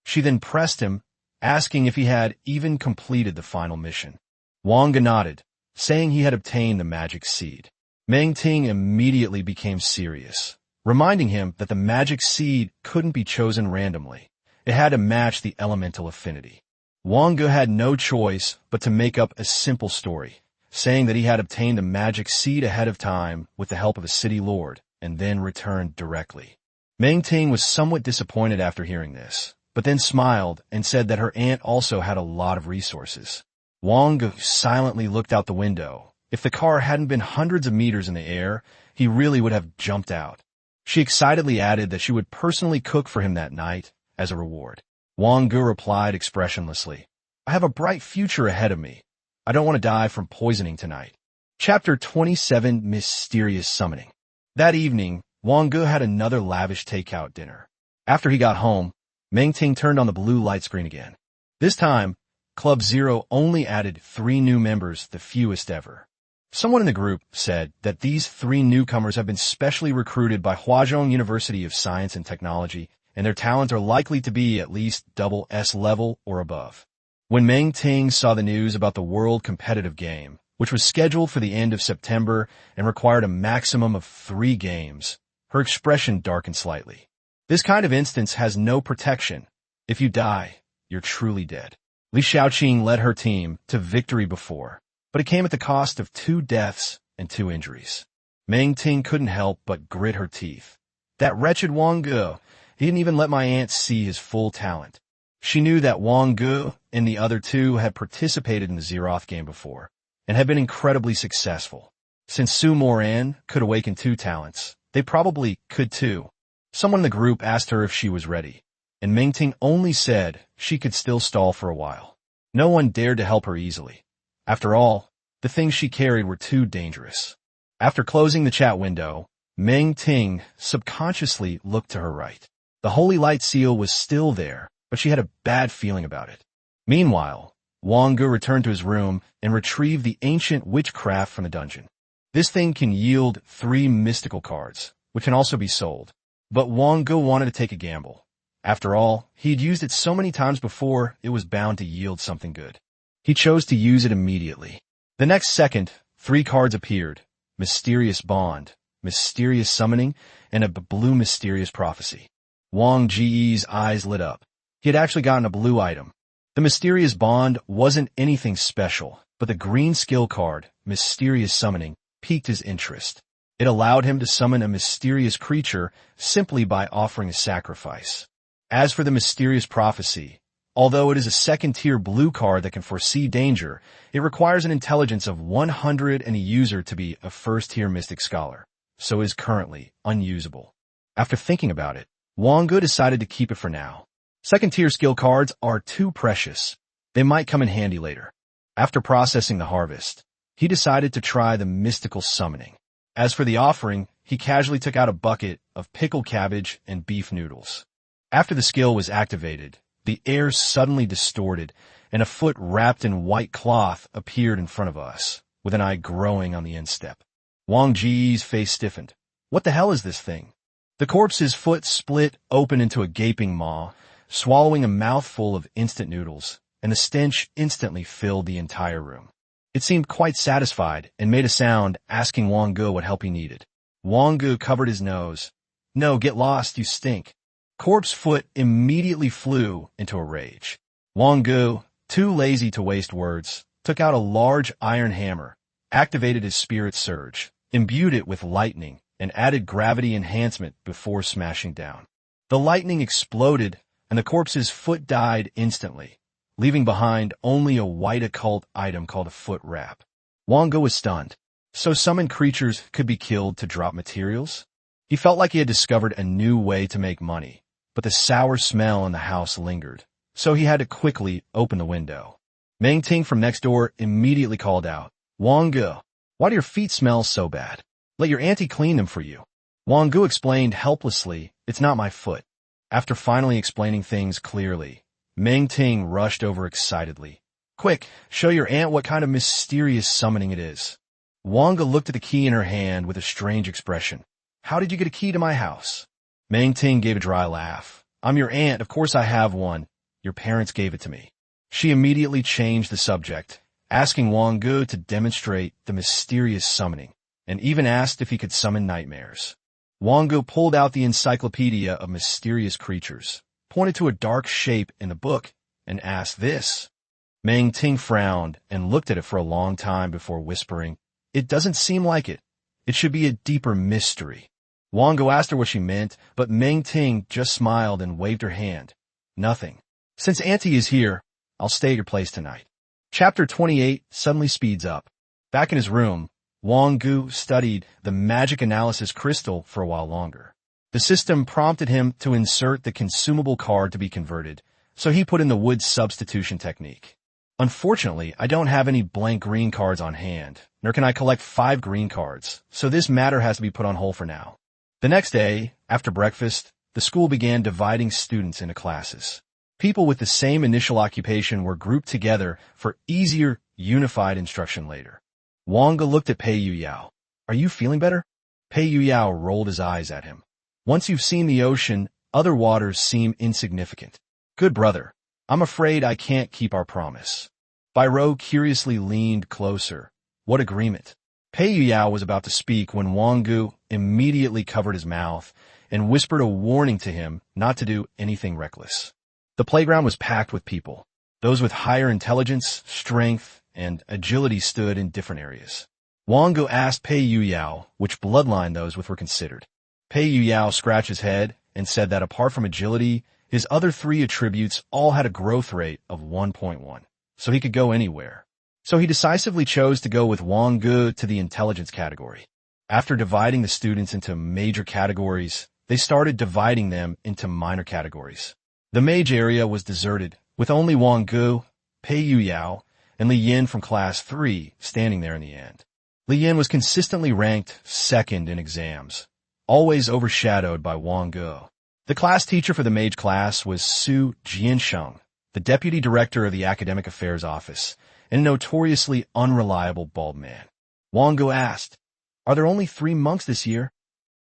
She then pressed him, asking if he had even completed the final mission. Wang Ge nodded, saying he had obtained the magic seed. Meng Ting immediately became serious, reminding him that the magic seed couldn't be chosen randomly. It had to match the elemental affinity. Wang Ge had no choice but to make up a simple story, saying that he had obtained the magic seed ahead of time with the help of a city lord, and then returned directly. Meng Ting was somewhat disappointed after hearing this, but then smiled and said that her aunt also had a lot of resources. Wang Ge silently looked out the window. If the car hadn't been hundreds of meters in the air, he really would have jumped out. She excitedly added that she would personally cook for him that night as a reward. Wang Ge replied expressionlessly, "I have a bright future ahead of me. I don't want to die from poisoning tonight." Chapter 27, Mysterious Summoning. That evening, Wang Ge had another lavish takeout dinner. After he got home, Meng Ting turned on the blue light screen again. This time, Club Zero only added 3 new members, the fewest ever. Someone in the group said that these 3 newcomers have been specially recruited by Huazhong University of Science and Technology, and their talents are likely to be at least double S level or above. When Meng Ting saw the news about the World Competitive Game, which was scheduled for the end of September and required a maximum of 3 games, her expression darkened slightly. This kind of instance has no protection. If you die, you're truly dead. Li Xiaoqing led her team to victory before, but it came at the cost of 2 deaths and 2 injuries. Meng Ting couldn't help but grit her teeth. That wretched Wang Ge, he didn't even let my aunt see his full talent. She knew that Wang Ge and the other 2 had participated in the Zeroth game before, and had been incredibly successful. Since Su Moran could awaken 2 talents, they probably could too. Someone in the group asked her if she was ready, and Meng Ting only said she could still stall for a while. No one dared to help her easily. After all, the things she carried were too dangerous. After closing the chat window, Meng Ting subconsciously looked to her right. The holy light seal was still there, but she had a bad feeling about it. Meanwhile, Wang Ge returned to his room and retrieved the ancient witchcraft from the dungeon. This thing can yield 3 mystical cards, which can also be sold. But Wang Ge wanted to take a gamble. After all, he'd used it so many times before, it was bound to yield something good. He chose to use it immediately. The next second, 3 cards appeared: Mysterious Bond, Mysterious Summoning, and a blue Mysterious Prophecy. Wang Ge's eyes lit up. He had actually gotten a blue item. The Mysterious Bond wasn't anything special, but the green skill card, Mysterious Summoning, piqued his interest. It allowed him to summon a mysterious creature simply by offering a sacrifice. As for the Mysterious Prophecy, although it is a second-tier blue card that can foresee danger, it requires an intelligence of 100 and a user to be a first-tier mystic scholar, so is currently unusable. After thinking about it, Wang Ge decided to keep it for now. Second-tier skill cards are too precious. They might come in handy later. After processing the harvest, he decided to try the mystical summoning. As for the offering, he casually took out a bucket of pickled cabbage and beef noodles. After the skill was activated, the air suddenly distorted, and a foot wrapped in white cloth appeared in front of us. with an eye growing on the instep. Wang Ge's face stiffened. What the hell is this thing? The corpse's foot split open into a gaping maw, swallowing a mouthful of instant noodles, and the stench instantly filled the entire room. It seemed quite satisfied and made a sound asking Wang Ge what help he needed. Wang Ge covered his nose. No, get lost, you stink. Corpse foot immediately flew into a rage. Wang Ge, too lazy to waste words, took out a large iron hammer, activated his spirit surge, imbued it with lightning, and added gravity enhancement before smashing down. The lightning exploded, and the corpse's foot died instantly, leaving behind only a white occult item called a foot wrap. Wang Ge was stunned. So summoned creatures could be killed to drop materials? He felt like he had discovered a new way to make money, but the sour smell in the house lingered, so he had to quickly open the window. Meng Ting from next door immediately called out, Wang Ge, why do your feet smell so bad? Let your auntie clean them for you. Wang Ge explained helplessly, it's not my foot. After finally explaining things clearly, Meng Ting rushed over excitedly. Quick, show your aunt what kind of mysterious summoning it is. Wang Ge looked at the key in her hand with a strange expression. How did you get a key to my house? Meng Ting gave a dry laugh. I'm your aunt, of course I have one. Your parents gave it to me. She immediately changed the subject, asking Wang Ge to demonstrate the mysterious summoning, and even asked if he could summon nightmares. Wang Ge pulled out the encyclopedia of mysterious creatures, pointed to a dark shape in the book, and asked this. Meng Ting frowned and looked at it for a long time before whispering, It doesn't seem like it. It should be a deeper mystery. Wang Ge asked her what she meant, but Meng Ting just smiled and waved her hand. Nothing. Since Auntie is here, I'll stay at your place tonight. Chapter 28 suddenly speeds up. Back in his room, Wang Ge studied the magic analysis crystal for a while longer. The system prompted him to insert the consumable card to be converted, so he put in the wood substitution technique. Unfortunately, I don't have any blank green cards on hand, nor can I collect 5 green cards, so this matter has to be put on hold for now. The next day, after breakfast, the school began dividing students into classes. People with the same initial occupation were grouped together for easier, unified instruction later. Wang Ge looked at Pei Yuyao. Are you feeling better? Pei Yuyao rolled his eyes at him. Once you've seen the ocean, other waters seem insignificant. Good brother, I'm afraid I can't keep our promise. Biro curiously leaned closer. What agreement? Pei Yuyao was about to speak when Wang Ge immediately covered his mouth and whispered a warning to him not to do anything reckless. The playground was packed with people. Those with higher intelligence, strength, and agility stood in different areas. Wang Ge asked Pei Yuyao which bloodline those with were considered. Pei Yuyao scratched his head and said that apart from agility, his other 3 attributes all had a growth rate of 1.1, so he could go anywhere. So he decisively chose to go with Wang Ge to the intelligence category. After dividing the students into major categories, they started dividing them into minor categories. The Mage area was deserted, with only Wang Ge, Pei Yuyao, and Li Yin from Class 3 standing there in the end. Li Yin was consistently ranked second in exams, always overshadowed by Wang Ge. The class teacher for the Mage class was Su Jiansheng, the deputy director of the Academic Affairs Office, and a notoriously unreliable bald man. Wang Ge asked, Are there only 3 monks this year?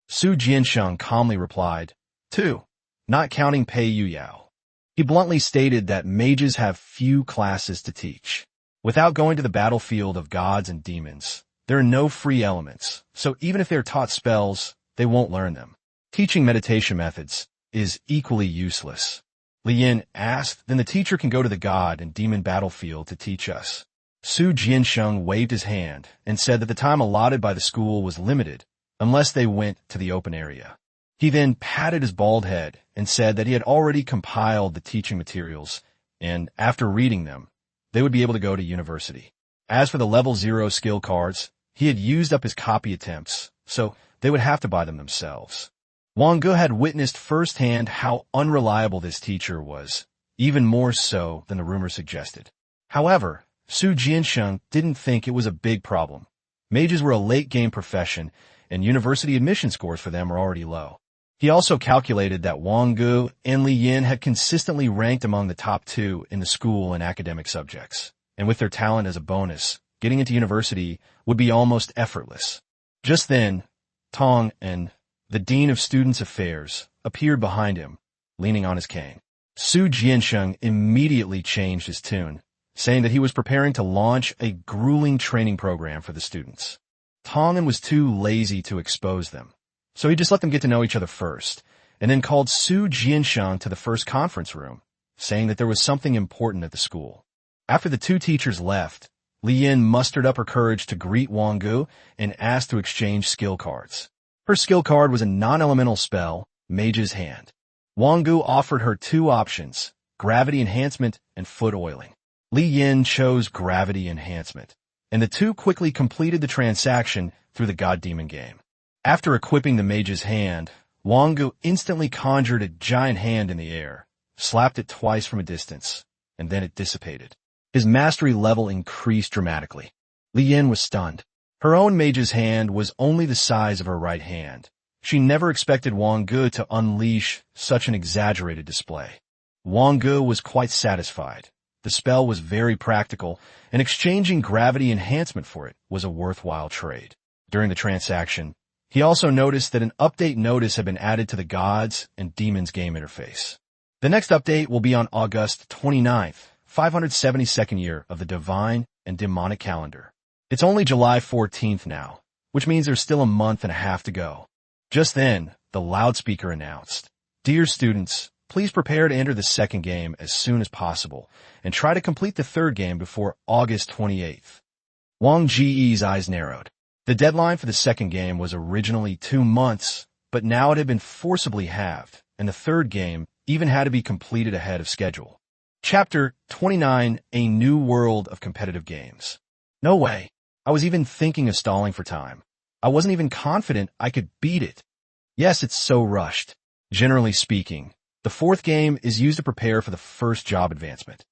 Su Jiansheng calmly replied, 2, not counting Pei Yuyao. He bluntly stated that mages have few classes to teach. Without going to the battlefield of gods and demons, there are no free elements, so even if they're taught spells, they won't learn them. Teaching meditation methods is equally useless. Li Yin asked, Then the teacher can go to the god and demon battlefield to teach us. Su Jiansheng waved his hand and said that the time allotted by the school was limited unless they went to the open area. He then patted his bald head and said that he had already compiled the teaching materials, and after reading them, they would be able to go to university. As for the level 0 skill cards, he had used up his copy attempts, so they would have to buy them themselves. Wang Ge had witnessed firsthand how unreliable this teacher was, even more so than the rumor suggested. However, Su Jiansheng didn't think it was a big problem. Mages were a late-game profession, and university admission scores for them were already low. He also calculated that Wang Ge and Li Yin had consistently ranked among the top 2 in the school in academic subjects, and with their talent as a bonus, getting into university would be almost effortless. Just then, Tong and the Dean of Students' Affairs appeared behind him, leaning on his cane. Su Jiansheng immediately changed his tune, saying that he was preparing to launch a grueling training program for the students. Tong'an was too lazy to expose them, so he just let them get to know each other first, and then called Su Jiansheng to the first conference room, saying that there was something important at the school. After the two teachers left, Li Yin mustered up her courage to greet Wang Ge and asked to exchange skill cards. Her skill card was a non-elemental spell, Mage's Hand. Wang Ge offered her two options, gravity enhancement and foot oiling. Li Yin chose gravity enhancement, and the two quickly completed the transaction through the God Demon game. After equipping the Mage's Hand, Wang Ge instantly conjured a giant hand in the air, slapped it twice from a distance, and then it dissipated. His mastery level increased dramatically. Li Yin was stunned. Her own Mage's Hand was only the size of her right hand. She never expected Wang Ge to unleash such an exaggerated display. Wang Ge was quite satisfied. The spell was very practical, and exchanging gravity enhancement for it was a worthwhile trade. During the transaction, he also noticed that an update notice had been added to the Gods and Demons game interface. The next update will be on August 29th, 572nd year of the Divine and Demonic calendar. It's only July 14th now, which means there's still a month and a half to go. Just then, the loudspeaker announced, "Dear students, please prepare to enter the second game as soon as possible, and try to complete the third game before August 28th. Wang Ge's eyes narrowed. The deadline for the second game was originally 2 months, but now it had been forcibly halved, and the third game even had to be completed ahead of schedule. Chapter 29, A New World of Competitive Games. No way. I was even thinking of stalling for time. I wasn't even confident I could beat it. Yes, it's so rushed. Generally speaking, the fourth game is used to prepare for the first job advancement.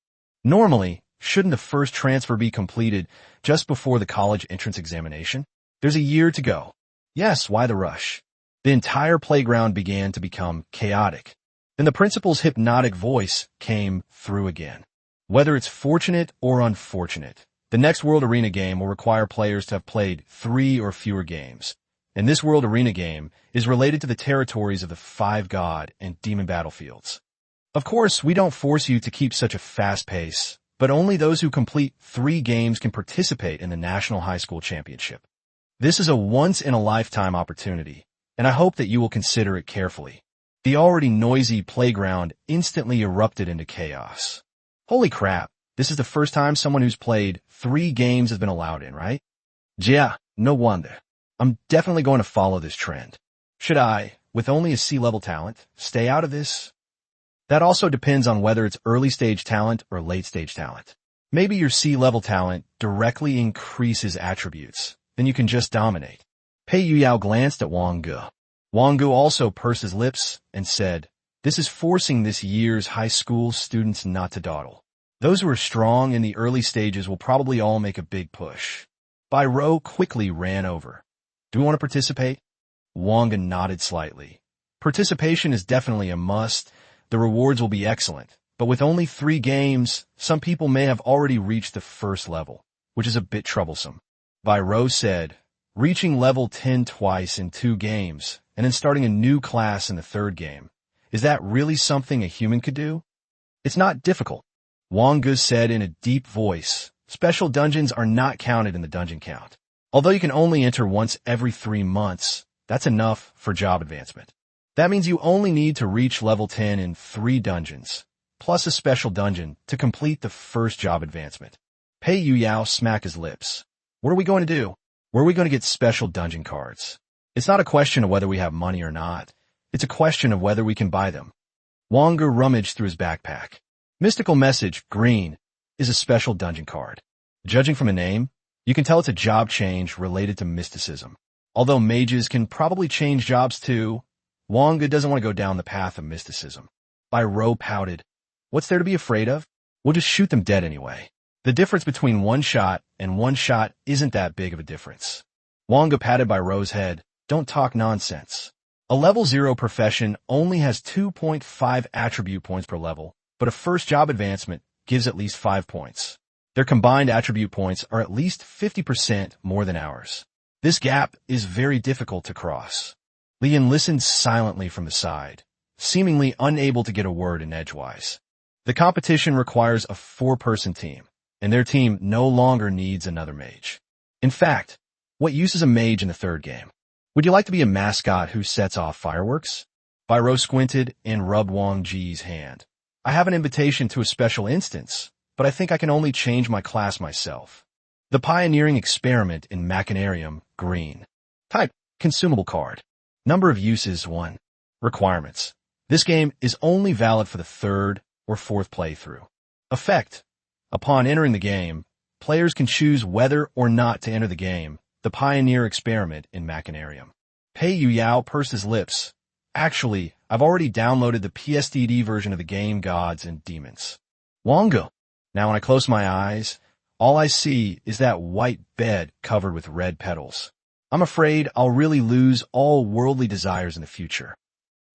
Normally, shouldn't the first transfer be completed just before the college entrance examination? There's a year to go. Yes, why the rush? The entire playground began to become chaotic. Then the principal's hypnotic voice came through again. Whether it's fortunate or unfortunate, the next World Arena game will require players to have played 3 or fewer games. And this World Arena game is related to the territories of the 5 God and Demon battlefields. Of course, we don't force you to keep such a fast pace, but only those who complete 3 games can participate in the National High School Championship. This is a once-in-a-lifetime opportunity, and I hope that you will consider it carefully. The already noisy playground instantly erupted into chaos. Holy crap, this is the first time someone who's played 3 games has been allowed in, right? Yeah, no wonder. I'm definitely going to follow this trend. Should I, with only a C-level talent, stay out of this? That also depends on whether it's early-stage talent or late-stage talent. Maybe your C-level talent directly increases attributes. Then you can just dominate. Pei Yuyao glanced at Wang Ge. Wang Ge also pursed his lips and said, "This is forcing this year's high school students not to dawdle. Those who are strong in the early stages will probably all make a big push." Bai Rou quickly ran over. "Do we want to participate?" Wang Ge nodded slightly. Participation is definitely a must. The rewards will be excellent. But with only 3 games, some people may have already reached the first level, which is a bit troublesome. Bai Rou said, "Reaching level 10 twice in 2 games, and then starting a new class in the 3rd game. Is that really something a human could do?" "It's not difficult." Wang Ge said in a deep voice, "Special dungeons are not counted in the dungeon count. Although you can only enter once every 3 months, that's enough for job advancement. That means you only need to reach level 10 in 3 dungeons, plus a special dungeon to complete the first job advancement." Pei Yuyao smacked his lips. "What are we going to do? Where are we going to get special dungeon cards? It's not a question of whether we have money or not. It's a question of whether we can buy them." Wang Ge rummaged through his backpack. Mystical Message, green, is a special dungeon card. Judging from a name, you can tell it's a job change related to mysticism. Although mages can probably change jobs too, Wang Ge doesn't want to go down the path of mysticism. Bai Rou pouted. "What's there to be afraid of? We'll just shoot them dead anyway. The difference between 1 shot and 1 shot isn't that big of a difference." Wang Ge patted Bai Rou's head. "Don't talk nonsense. A level 0 profession only has 2.5 attribute points per level, but a first job advancement gives at least 5 points. Their combined attribute points are at least 50% more than ours. This gap is very difficult to cross. Lian listened silently from the side, seemingly unable to get a word in edgewise. The competition requires a 4-person team, and their team no longer needs another mage. In fact, what use is a mage in the third game? Would you like to be a mascot who sets off fireworks? Byro squinted and rubbed Wang Ge's hand. I have an invitation to a special instance, but I think I can only change my class myself. The pioneering experiment in Machinarium, green. Type, consumable card. Number of uses, 1. Requirements. This game is only valid for the 3rd or 4th playthrough. Effect. Upon entering the game, players can choose whether or not to enter the game, the pioneer experiment in Machinarium. Pei Yuyao pursed his lips. Actually, I've already downloaded the PSDD version of the game Gods and Demons. Wang Ge. Now when I close my eyes, all I see is that white bed covered with red petals. I'm afraid I'll really lose all worldly desires in the future.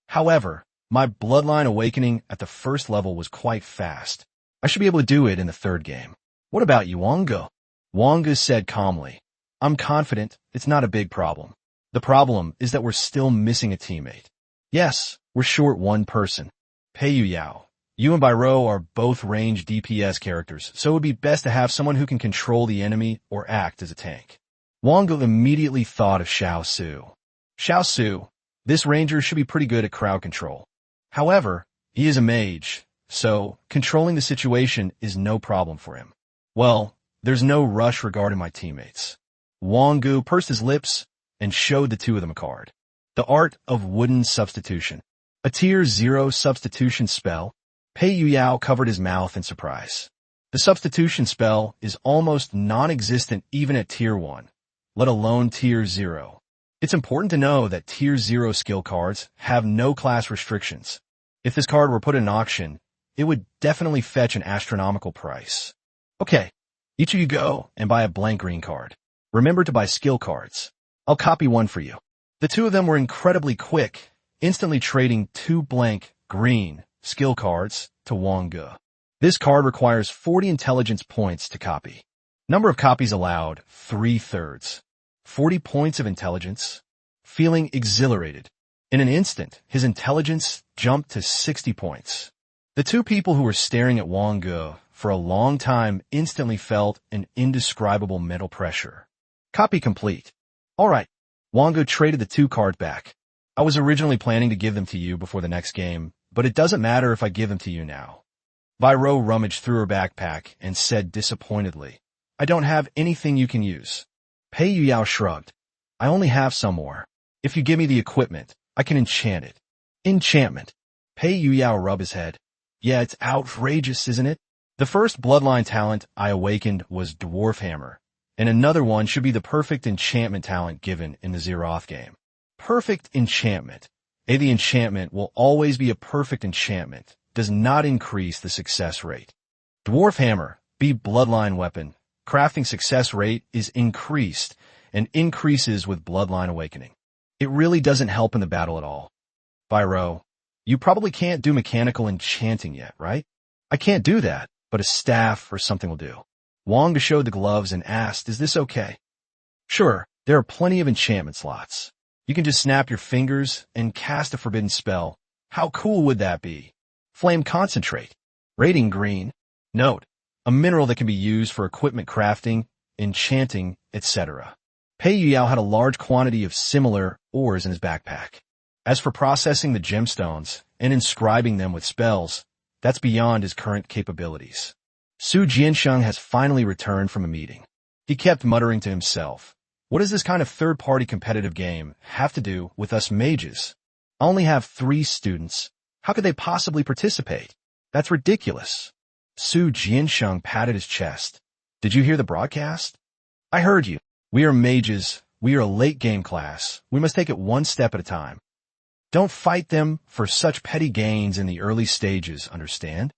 However, my bloodline awakening at the 1st level was quite fast. I should be able to do it in the 3rd game. What about you, Wang Ge? Wang Ge said calmly. I'm confident it's not a big problem. The problem is that we're still missing a teammate. Yes, we're short 1 person. Pei Yuyao. You and Byro are both ranged DPS characters, so it would be best to have someone who can control the enemy or act as a tank. Wang Ge immediately thought of Xiao Su. Xiao Su, this ranger should be pretty good at crowd control. However, he is a mage, so controlling the situation is no problem for him. Well, there's no rush regarding my teammates. Wang Ge pursed his lips and showed the 2 of them a card. The Art of Wooden Substitution. A Tier 0 substitution spell. Pei Yuyao covered his mouth in surprise. The substitution spell is almost non-existent even at Tier 1, let alone Tier 0. It's important to know that Tier 0 skill cards have no class restrictions. If this card were put in auction, it would definitely fetch an astronomical price. Okay, each of you go and buy a blank green card. Remember to buy skill cards. I'll copy one for you. The 2 of them were incredibly quick, instantly trading 2 blank green skill cards to Wang Ge. This card requires 40 intelligence points to copy. Number of copies allowed, 3/3. 40 points of intelligence. Feeling exhilarated. In an instant, his intelligence jumped to 60 points. The 2 people who were staring at Wang Ge for a long time instantly felt an indescribable mental pressure. Copy complete. All right. Wang Ge traded the 2 cards back. I was originally planning to give them to you before the next game, but it doesn't matter if I give them to you now. Byro rummaged through her backpack and said disappointedly, I don't have anything you can use. Pei Yuyao shrugged. I only have some more. If you give me the equipment, I can enchant it. Enchantment. Pei Yuyao rubbed his head. Yeah, it's outrageous, isn't it? The first bloodline talent I awakened was Dwarf Hammer, and another one should be the perfect enchantment talent given in the Zeroth game. Perfect enchantment. The enchantment will always be a perfect enchantment, does not increase the success rate. Dwarf Hammer, B bloodline weapon. Crafting success rate is increased and increases with bloodline awakening. It really doesn't help in the battle at all. Byro, you probably can't do mechanical enchanting yet, right? I can't do that, but a staff or something will do. Wang Ge showed the gloves and asked, is this okay? Sure, there are plenty of enchantment slots. You can just snap your fingers and cast a forbidden spell. How cool would that be? Flame Concentrate. Rating green. Note, a mineral that can be used for equipment crafting, enchanting, etc. Pei Yuyao had a large quantity of similar ores in his backpack. As for processing the gemstones and inscribing them with spells, that's beyond his current capabilities. Su Jiansheng has finally returned from a meeting. He kept muttering to himself, what does this kind of third-party competitive game have to do with us mages? I only have 3 students. How could they possibly participate? That's ridiculous. Su Jiansheng patted his chest. Did you hear the broadcast? I heard you. We are mages. We are a late-game class. We must take it one step at a time. Don't fight them for such petty gains in the early stages, understand?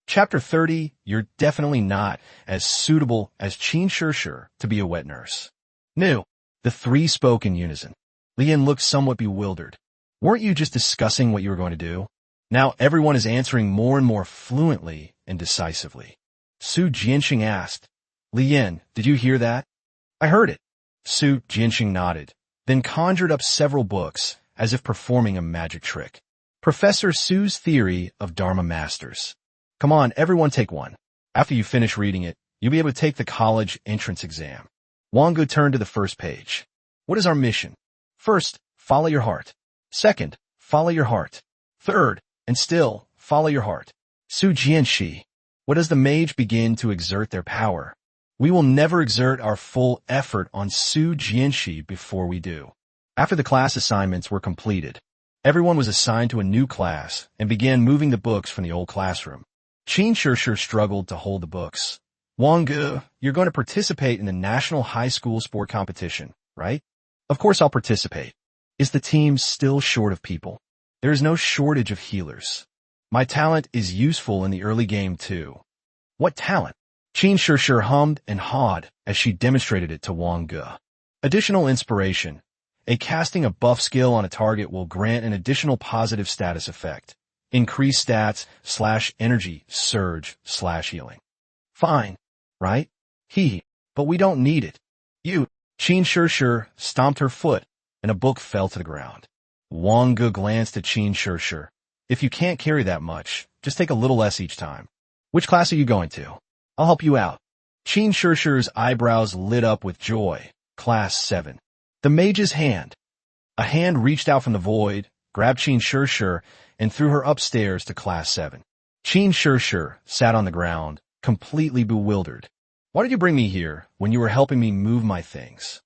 Chapter 30, you're definitely not as suitable as Qin Shishir to be a wet nurse. No, the 3 spoke in unison. Lian looked somewhat bewildered. Weren't you just discussing what you were going to do? Now everyone is answering more and more fluently and decisively. Su Jianxing asked. Li Yin, did you hear that? I heard it. Su Jianxing nodded, then conjured up several books, as if performing a magic trick. Professor Su's Theory of Dharma Masters. Come on, everyone take one. After you finish reading it, you'll be able to take the college entrance exam. Wang Ge turned to the first page. What is our mission? First, follow your heart. Second, follow your heart. Third, and still, follow your heart. Su Jianxi. What does the mage begin to exert their power? We will never exert our full effort on Su Jianxi before we do. After the class assignments were completed, everyone was assigned to a new class and began moving the books from the old classroom. Qin Shishir struggled to hold the books. Wang Ge, you're going to participate in the National High School Sport Competition, right? Of course I'll participate. Is the team still short of people? There is no shortage of healers. My talent is useful in the early game too. What talent? Qin Shishir hummed and hawed as she demonstrated it to Wang Ge. Additional inspiration. A casting a buff skill on a target will grant an additional positive status effect. Increase stats / energy surge / healing. Fine, right? But we don't need it. You. Qin Shishir stomped her foot, and a book fell to the ground. Wang Ge glanced at Qin Shishir. If you can't carry that much, just take a little less each time. Which class are you going to? I'll help you out. Qin Shishir's eyebrows lit up with joy. Class 7. The mage's hand. A hand reached out from the void, grabbed Qin Shishir, and threw her upstairs to Class 7. Qin Shishir sat on the ground, completely bewildered. Why did you bring me here when you were helping me move my things?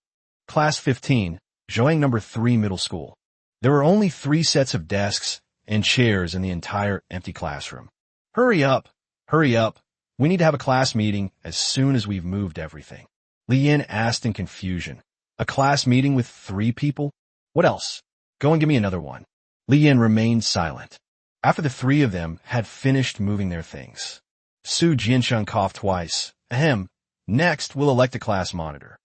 Class 15, Zhoang No. 3 Middle School. There were only 3 sets of desks and chairs in the entire empty classroom. Hurry up! Hurry up! We need to have a class meeting as soon as we've moved everything. Li Yin asked in confusion. A class meeting with 3 people? What else? Go and give me another one. Li Yin remained silent. After the 3 of them had finished moving their things, Su Jianxing coughed twice. Ahem. Next, we'll elect a class monitor.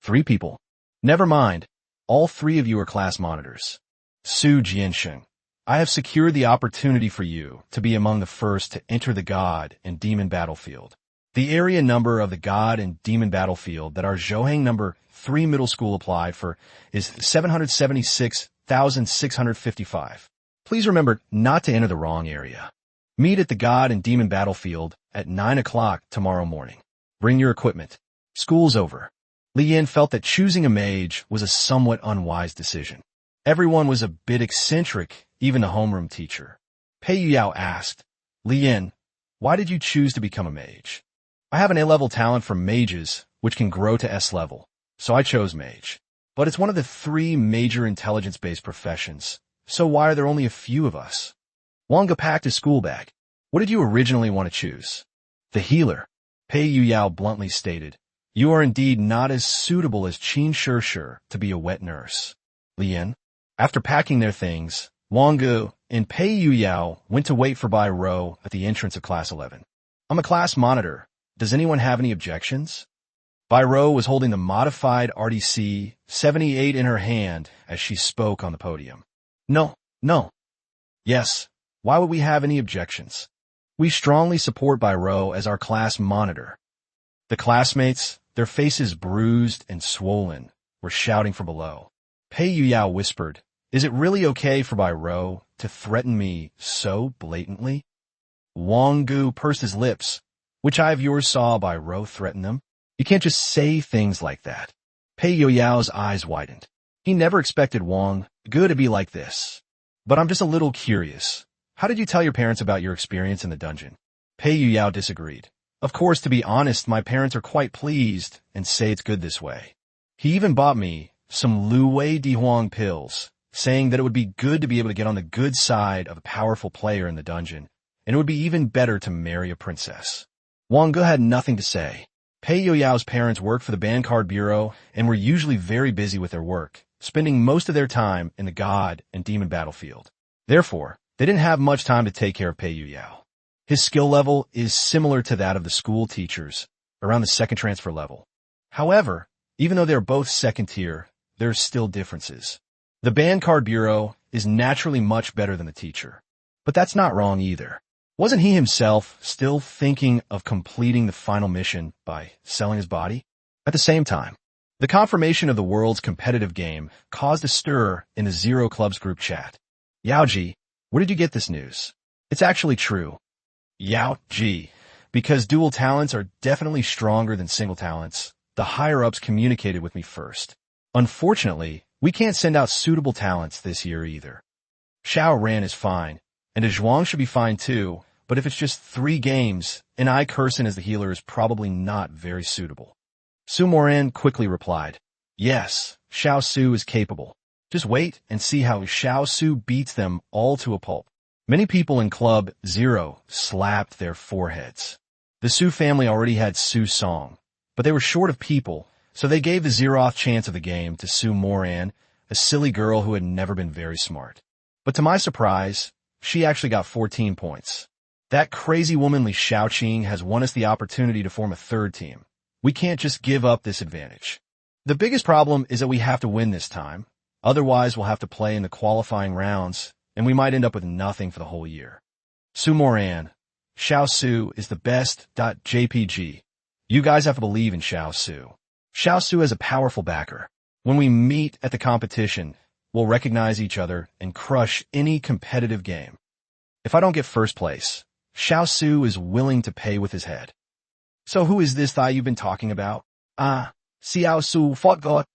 3 people. Never mind. All 3 of you are class monitors. Su Jianxing. I have secured the opportunity for you to be among the first to enter the God and Demon battlefield. The area number of the God and Demon battlefield that our Zhoang No. 3 Middle School applied for is 776,655. Please remember not to enter the wrong area. Meet at the God and Demon battlefield at 9 o'clock tomorrow morning. Bring your equipment. School's over. Li Yin felt that choosing a mage was a somewhat unwise decision. Everyone was a bit eccentric, even the homeroom teacher. Pei Yuyao asked, Li Yin, why did you choose to become a mage? I have an A-level talent for mages, which can grow to S-level, so I chose mage. But it's one of the 3 major intelligence-based professions, so why are there only a few of us? Wang Ge packed his school bag. What did you originally want to choose? The healer. Pei Yuyao bluntly stated, you are indeed not as suitable as Qin Shishir to be a wet nurse. Li Yin. After packing their things, Wang Ge and Pei Yuyao went to wait for Bai Rou at the entrance of Class 11. I'm a class monitor. Does anyone have any objections? Bai Rou was holding the modified RDC 78 in her hand as she spoke on the podium. No. Yes. Why would we have any objections? We strongly support Bai Rou as our class monitor. The classmates, their faces bruised and swollen, were shouting from below. Pei Yuyao whispered, is it really okay for Bai Rou to threaten me so blatantly? Wang Ge pursed his lips. Which eye of yours saw Bai Rou threaten them? You can't just say things like that. Pei Yuyao's eyes widened. He never expected Wang Ge to be like this. But I'm just a little curious. How did you tell your parents about your experience in the dungeon? Pei Yuyao disagreed. Of course, to be honest, my parents are quite pleased and say it's good this way. He even bought me some Lu Wei Dihuang pills, saying that it would be good to be able to get on the good side of a powerful player in the dungeon, and it would be even better to marry a princess. Wang Ge had nothing to say. Pei Yuyao's parents worked for the band card bureau and were usually very busy with their work, spending most of their time in the God and Demon battlefield. Therefore, they didn't have much time to take care of Pei Yuyao. His skill level is similar to that of the school teachers, around the second transfer level. However, even though they're both second tier, there are still differences. The band card bureau is naturally much better than the teacher. But that's not wrong either. Wasn't he himself still thinking of completing the final mission by selling his body? At the same time, the confirmation of the world's competitive game caused a stir in the Zero Club's group chat. Yao Ji, where did you get this news? It's actually true. Yao Ji, because dual talents are definitely stronger than single talents, the higher-ups communicated with me first. Unfortunately, we can't send out suitable talents this year either. Xiao Ran is fine, and a Zhuang should be fine too, but if it's just 3 games, an I Curson as the healer is probably not very suitable. Su Moran quickly replied, yes, Xiao Su is capable. Just wait and see how Xiao Su beats them all to a pulp. Many people in Club Zero slapped their foreheads. The Su family already had Su Song, but they were short of people, so they gave the zeroth chance of the game to Su Moran, a silly girl who had never been very smart. But to my surprise, she actually got 14 points. That crazy woman Li Xiaoqing has won us the opportunity to form a third team. We can't just give up this advantage. The biggest problem is that we have to win this time. Otherwise, we'll have to play in the qualifying rounds, and we might end up with nothing for the whole year. Su Moran, Xiao Su is the best. JPG. You guys have to believe in Xiao Su. Xiao Su is a powerful backer. When we meet at the competition, we'll recognize each other and crush any competitive game. If I don't get first place, Xiao Su is willing to pay with his head. So who is this guy you've been talking about? Xiao Su fought God.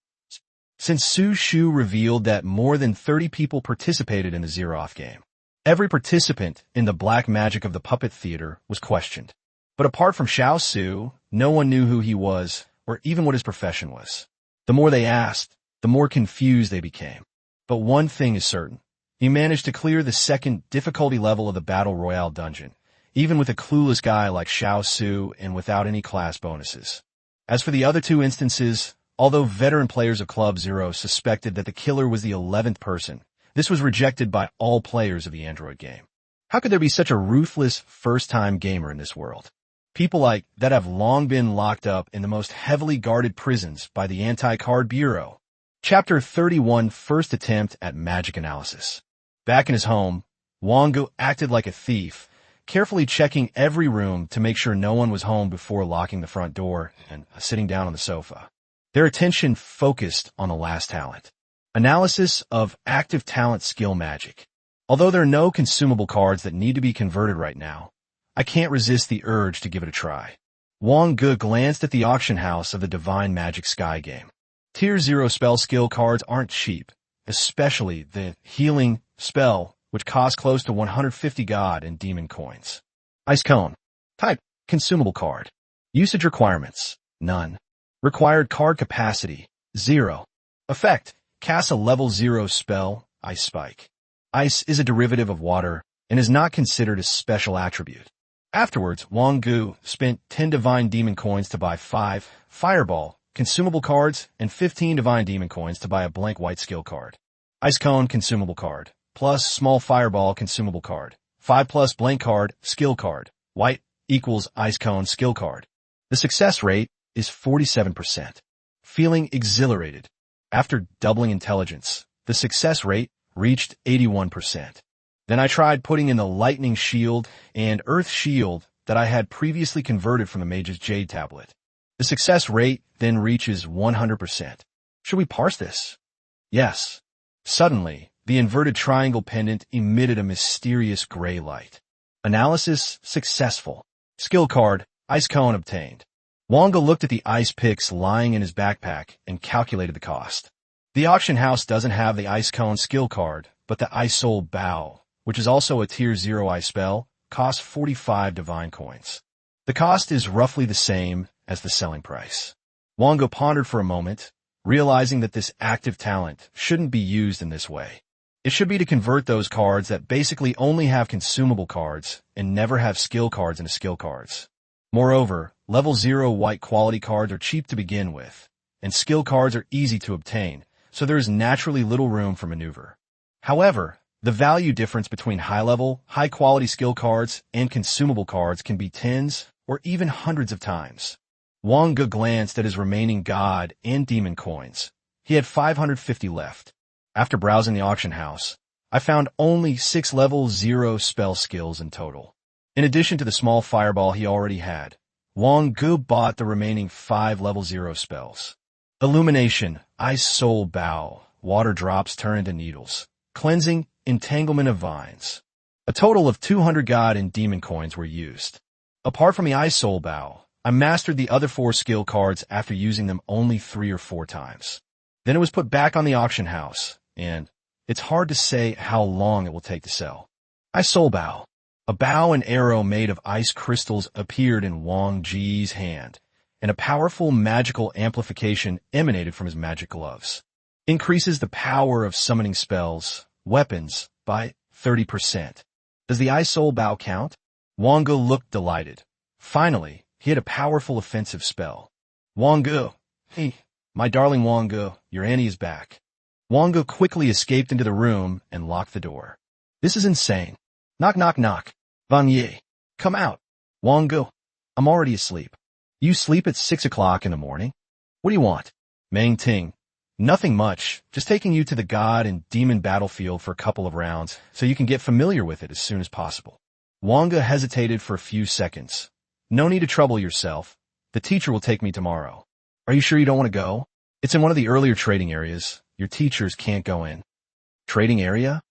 Since Su Shu revealed that more than 30 people participated in the Zeroth game, every participant in the black magic of the puppet theater was questioned. But apart from Xiao Su, no one knew who he was or even what his profession was. The more they asked, the more confused they became. But one thing is certain. He managed to clear the second difficulty level of the Battle Royale dungeon, even with a clueless guy like Xiao Su and without any class bonuses. As for the other 2 instances, although veteran players of Club Zero suspected that the killer was the 11th person, this was rejected by all players of the Android game. How could there be such a ruthless first-time gamer in this world? People like that have long been locked up in the most heavily guarded prisons by the Anti-Card Bureau. Chapter 31, First Attempt at Magic Analysis. Back in his home, Wang Ge acted like a thief, carefully checking every room to make sure no one was home before locking the front door and sitting down on the sofa. Their attention focused on the last talent. Analysis of active talent skill magic. Although there are no consumable cards that need to be converted right now, I can't resist the urge to give it a try. Wang Ge glanced at the auction house of the Divine Magic Sky game. Tier 0 spell skill cards aren't cheap, especially the healing spell, which costs close to 150 God and demon coins. Ice Cone. Type, consumable card. Usage requirements, none. Required card capacity, 0. Effect, cast a level 0 spell, Ice Spike. Ice is a derivative of water and is not considered a special attribute. Afterwards, Wang Ge spent 10 Divine Demon coins to buy 5 Fireball consumable cards and 15 Divine Demon coins to buy a blank white skill card. Ice Cone consumable card, plus Small Fireball consumable card, 5 plus blank card, skill card, white equals Ice Cone skill card. The success rate is 47%. Feeling exhilarated. After doubling intelligence, the success rate reached 81%. Then I tried putting in the Lightning Shield and Earth Shield that I had previously converted from the Mage's Jade tablet. The success rate then reaches 100%. Should we parse this? Yes. Suddenly, the inverted triangle pendant emitted a mysterious gray light. Analysis successful. Skill card, Ice Cone obtained. Wang Ge looked at the ice picks lying in his backpack and calculated the cost. The auction house doesn't have the Ice Cone skill card, but the Ice Soul Bow, which is also a tier 0 ice spell, costs 45 divine coins. The cost is roughly the same as the selling price. Wang Ge pondered for a moment, realizing that this active talent shouldn't be used in this way. It should be to convert those cards that basically only have consumable cards and never have skill cards into skill cards. Moreover, level 0 white quality cards are cheap to begin with, and skill cards are easy to obtain, so there is naturally little room for maneuver. However, the value difference between high-level, high-quality skill cards and consumable cards can be tens or even hundreds of times. Wang Ge glanced at his remaining God and Demon coins. He had 550 left. After browsing the auction house, I found only 6 level 0 spell skills in total. In addition to the small fireball he already had, Wang Ge bought the remaining 5 level 0 spells. Illumination, Ice Soul Bow, Water Drops turn into needles. Cleansing, Entanglement of Vines. A total of 200 god and demon coins were used. Apart from the Ice Soul Bow, I mastered the other 4 skill cards after using them only 3 or 4 times. Then it was put back on the auction house, and it's hard to say how long it will take to sell. Ice Soul Bow. A bow and arrow made of ice crystals appeared in Wang Ge's hand, and a powerful magical amplification emanated from his magic gloves. Increases the power of summoning spells, weapons, by 30%. Does the Ice Soul Bow count? Wang Ge looked delighted. Finally, he had a powerful offensive spell. Wang Ge, hey, my darling Wang Ge, your Annie is back. Wang Ge quickly escaped into the room and locked the door. This is insane. Knock, knock, knock. Wang Ge, come out. Wang Ge, I'm already asleep. You sleep at 6 o'clock in the morning? What do you want? Meng Ting, nothing much, just taking you to the god and demon battlefield for a couple of rounds so you can get familiar with it as soon as possible. Wang Ge hesitated for a few seconds. No need to trouble yourself. The teacher will take me tomorrow. Are you sure you don't want to go? It's in one of the earlier trading areas. Your teachers can't go in. Trading area?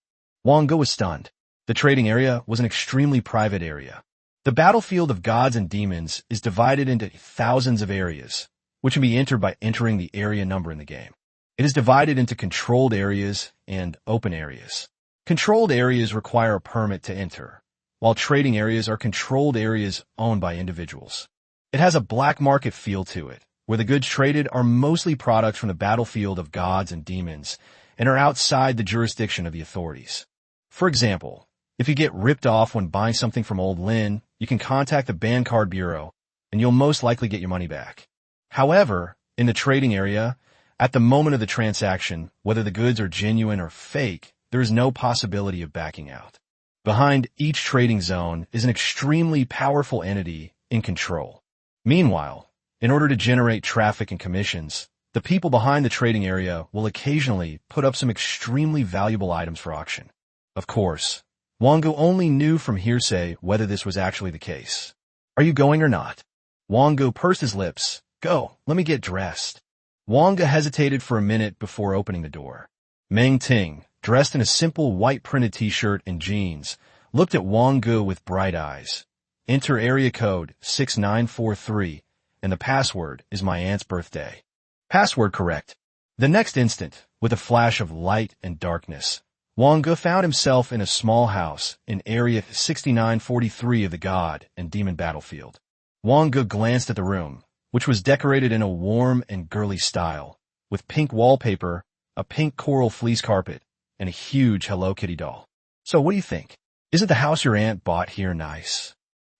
Wang Ge was stunned. The trading area was an extremely private area. The battlefield of gods and demons is divided into thousands of areas, which can be entered by entering the area number in the game. It is divided into controlled areas and open areas. Controlled areas require a permit to enter, while trading areas are controlled areas owned by individuals. It has a black market feel to it, where the goods traded are mostly products from the battlefield of gods and demons and are outside the jurisdiction of the authorities. For example, if you get ripped off when buying something from Old Lin, you can contact the Ban Card Bureau, and you'll most likely get your money back. However, in the trading area, at the moment of the transaction, whether the goods are genuine or fake, there is no possibility of backing out. Behind each trading zone is an extremely powerful entity in control. Meanwhile, in order to generate traffic and commissions, the people behind the trading area will occasionally put up some extremely valuable items for auction. Of course, Wang Ge only knew from hearsay whether this was actually the case. Are you going or not? Wang Ge pursed his lips. Go, let me get dressed. Wang Ge hesitated for a minute before opening the door. Meng Ting, dressed in a simple white printed t-shirt and jeans, looked at Wang Ge with bright eyes. Enter area code 6943, and the password is my aunt's birthday. Password correct. The next instant, with a flash of light and darkness, Wang Ge found himself in a small house in Area 6943 of the God and Demon battlefield. Wang Ge glanced at the room, which was decorated in a warm and girly style, with pink wallpaper, a pink coral fleece carpet, and a huge Hello Kitty doll. So what do you think? Isn't the house your aunt bought here nice?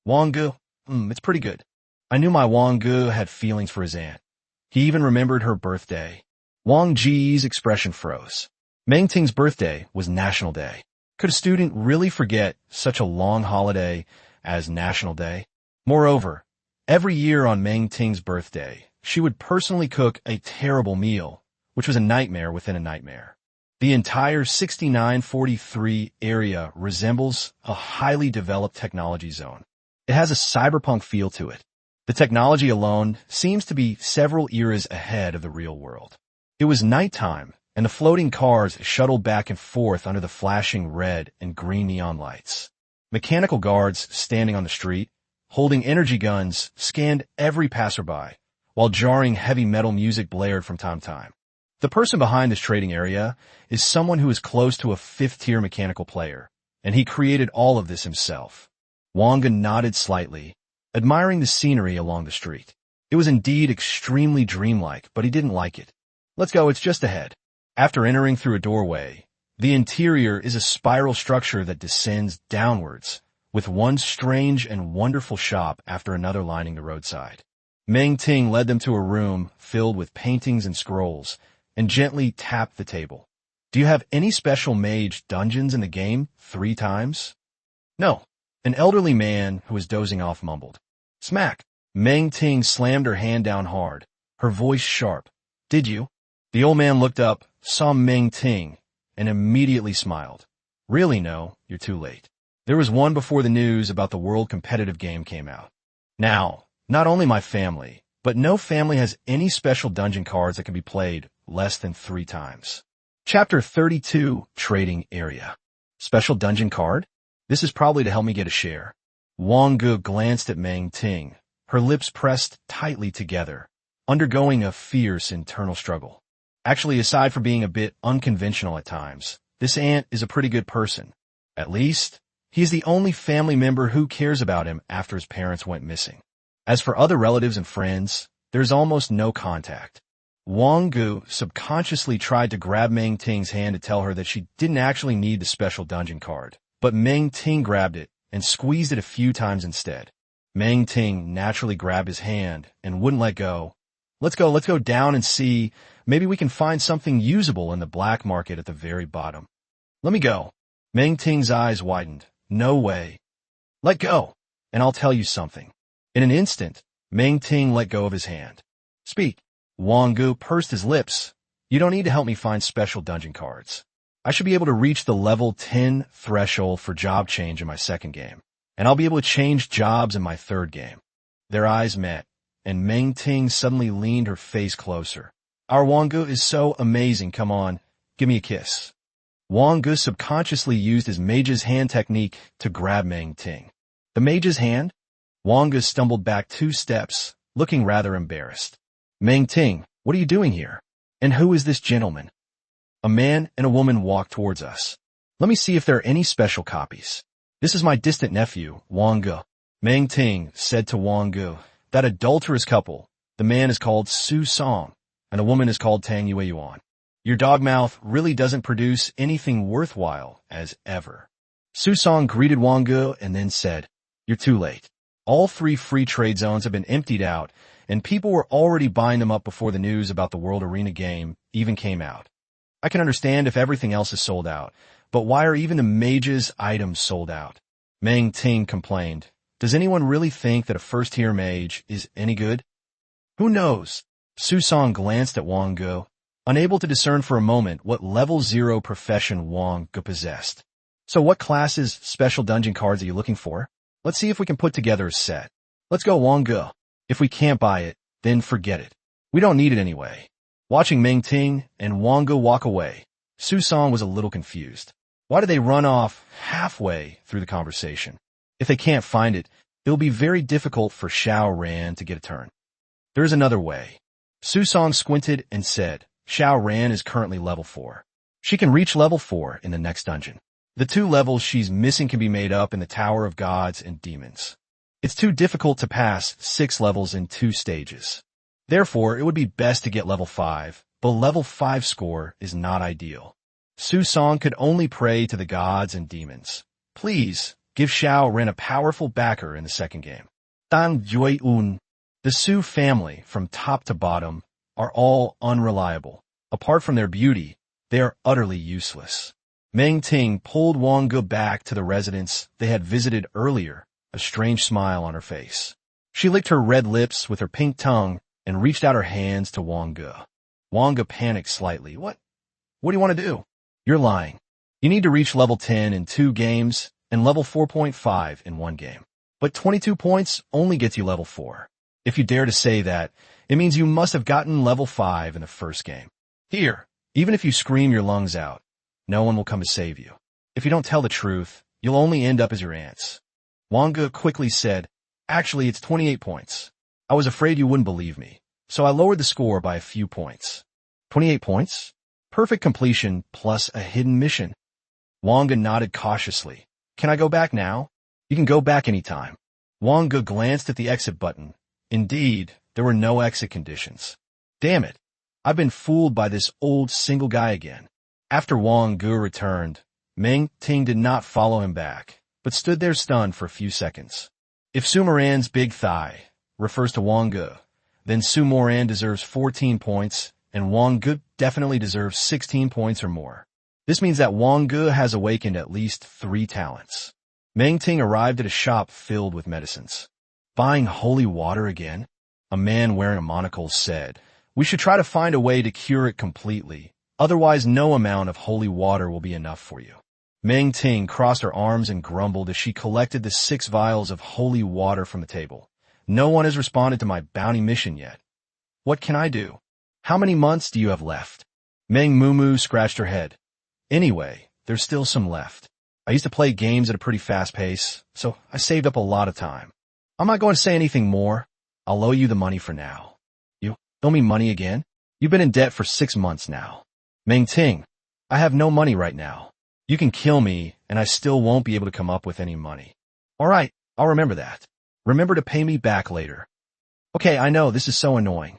Wang Ge, it's pretty good. I knew my Wang Ge had feelings for his aunt. He even remembered her birthday. Wang Ge's expression froze. Meng Ting's birthday was National Day. Could a student really forget such a long holiday as National Day? Moreover, every year on Meng Ting's birthday, she would personally cook a terrible meal, which was a nightmare within a nightmare. The entire 6943 area resembles a highly developed technology zone. It has a cyberpunk feel to it. The technology alone seems to be several eras ahead of the real world. It was nighttime, and the floating cars shuttled back and forth under the flashing red and green neon lights. Mechanical guards standing on the street, holding energy guns, scanned every passerby, while jarring heavy metal music blared from time to time. The person behind this trading area is someone who is close to a 5th-tier mechanical player, and he created all of this himself. Wang Ge nodded slightly, admiring the scenery along the street. It was indeed extremely dreamlike, but he didn't like it. Let's go, it's just ahead. After entering through a doorway, the interior is a spiral structure that descends downwards, with one strange and wonderful shop after another lining the roadside. Meng Ting led them to a room filled with paintings and scrolls, and gently tapped the table. Do you have any special mage dungeons in the game 3 times? No. An elderly man who was dozing off mumbled. Smack! Meng Ting slammed her hand down hard, her voice sharp. Did you? The old man looked up, saw Meng Ting, and immediately smiled. Really, no, you're too late. There was one before the news about the world competitive game came out. Now, not only my family, but no family has any special dungeon cards that can be played less than 3 times. Chapter 32, Trading Area. Special dungeon card? This is probably to help me get a share. Wang Ge glanced at Meng Ting, her lips pressed tightly together, undergoing a fierce internal struggle. Actually, aside from being a bit unconventional at times, this aunt is a pretty good person. At least, he is the only family member who cares about him after his parents went missing. As for other relatives and friends, there's almost no contact. Wang Ge subconsciously tried to grab Meng Ting's hand to tell her that she didn't actually need the special dungeon card, but Meng Ting grabbed it and squeezed it a few times instead. Meng Ting naturally grabbed his hand and wouldn't let go. Let's go down and see. Maybe we can find something usable in the black market at the very bottom. Let me go. Meng Ting's eyes widened. No way. Let go, and I'll tell you something. In an instant, Meng Ting let go of his hand. Speak. Wang Ge pursed his lips. You don't need to help me find special dungeon cards. I should be able to reach the level 10 threshold for job change in my second game, and I'll be able to change jobs in my third game. Their eyes met, and Meng Ting suddenly leaned her face closer. Our Wang Ge is so amazing, come on, give me a kiss. Wang Ge subconsciously used his Mage's hand technique to grab Meng Ting. The Mage's hand? Wang Ge stumbled back 2 steps, looking rather embarrassed. Meng Ting, what are you doing here? And who is this gentleman? A man and a woman walked towards us. Let me see if there are any special copies. This is my distant nephew, Wang Ge. Meng Ting said to Wang Ge, that adulterous couple, the man is called Su Song, and the woman is called Tang Yue Yuan. Your dog mouth really doesn't produce anything worthwhile as ever. Su Song greeted Wang Ge and then said, you're too late. All 3 free trade zones have been emptied out, and people were already buying them up before the news about the World Arena game even came out. I can understand if everything else is sold out, but why are even the Mage's items sold out? Meng Ting complained. Does anyone really think that a first-tier mage is any good? Who knows? Su Song glanced at Wang Ge, unable to discern for a moment what level 0 profession Wang Ge possessed. So what classes special dungeon cards are you looking for? Let's see if we can put together a set. Let's go, Wang Ge. If we can't buy it, then forget it. We don't need it anyway. Watching Meng Ting and Wang Ge walk away, Su Song was a little confused. Why did they run off halfway through the conversation? If they can't find it, it'll be very difficult for Xiao Ran to get a turn. There's another way. Su Song squinted and said, Xiao Ran is currently level 4. She can reach level 4 in the next dungeon. The 2 levels she's missing can be made up in the Tower of Gods and Demons. It's too difficult to pass 6 levels in 2 stages. Therefore, it would be best to get level 5, but level 5 score is not ideal. Su Song could only pray to the gods and demons. Please, give Xiao Ren a powerful backer in the second game. Tang Jui Un. The Su family, from top to bottom, are all unreliable. Apart from their beauty, they are utterly useless. Meng Ting pulled Wang Ge back to the residence they had visited earlier, a strange smile on her face. She licked her red lips with her pink tongue and reached out her hands to Wang Ge. Wang Ge panicked slightly. What do you want to do? You're lying. You need to reach level 10 in 2 games and level 4.5 in 1 game. But 22 points only gets you level 4. If you dare to say that, it means you must have gotten level 5 in the first game. Here, even if you scream your lungs out, no one will come to save you. If you don't tell the truth, you'll only end up as your aunts. Wang Ge quickly said, actually, it's 28 points. I was afraid you wouldn't believe me, so I lowered the score by a few points. 28 points? Perfect completion plus a hidden mission. Wang Ge nodded cautiously. Can I go back now? You can go back anytime. Wang Ge glanced at the exit button. Indeed, there were no exit conditions. Damn it. I've been fooled by this old single guy again. After Wang Ge returned, Meng Ting did not follow him back, but stood there stunned for a few seconds. If Su Moran's big thigh refers to Wang Ge, then Su Moran deserves 14 points, and Wang Ge definitely deserves 16 points or more. This means that Wang Ge has awakened at least 3 talents. Meng Ting arrived at a shop filled with medicines. Buying holy water again? A man wearing a monocle said, we should try to find a way to cure it completely. Otherwise, no amount of holy water will be enough for you. Meng Ting crossed her arms and grumbled as she collected the 6 vials of holy water from the table. No one has responded to my bounty mission yet. What can I do? How many months do you have left? Meng Mumu scratched her head. Anyway, there's still some left. I used to play games at a pretty fast pace, so I saved up a lot of time. I'm not going to say anything more. I'll owe you the money for now. You owe me money again? You've been in debt for 6 months now. Meng Ting, I have no money right now. You can kill me, and I still won't be able to come up with any money. All right, I'll remember that. Remember to pay me back later. Okay, I know, this is so annoying.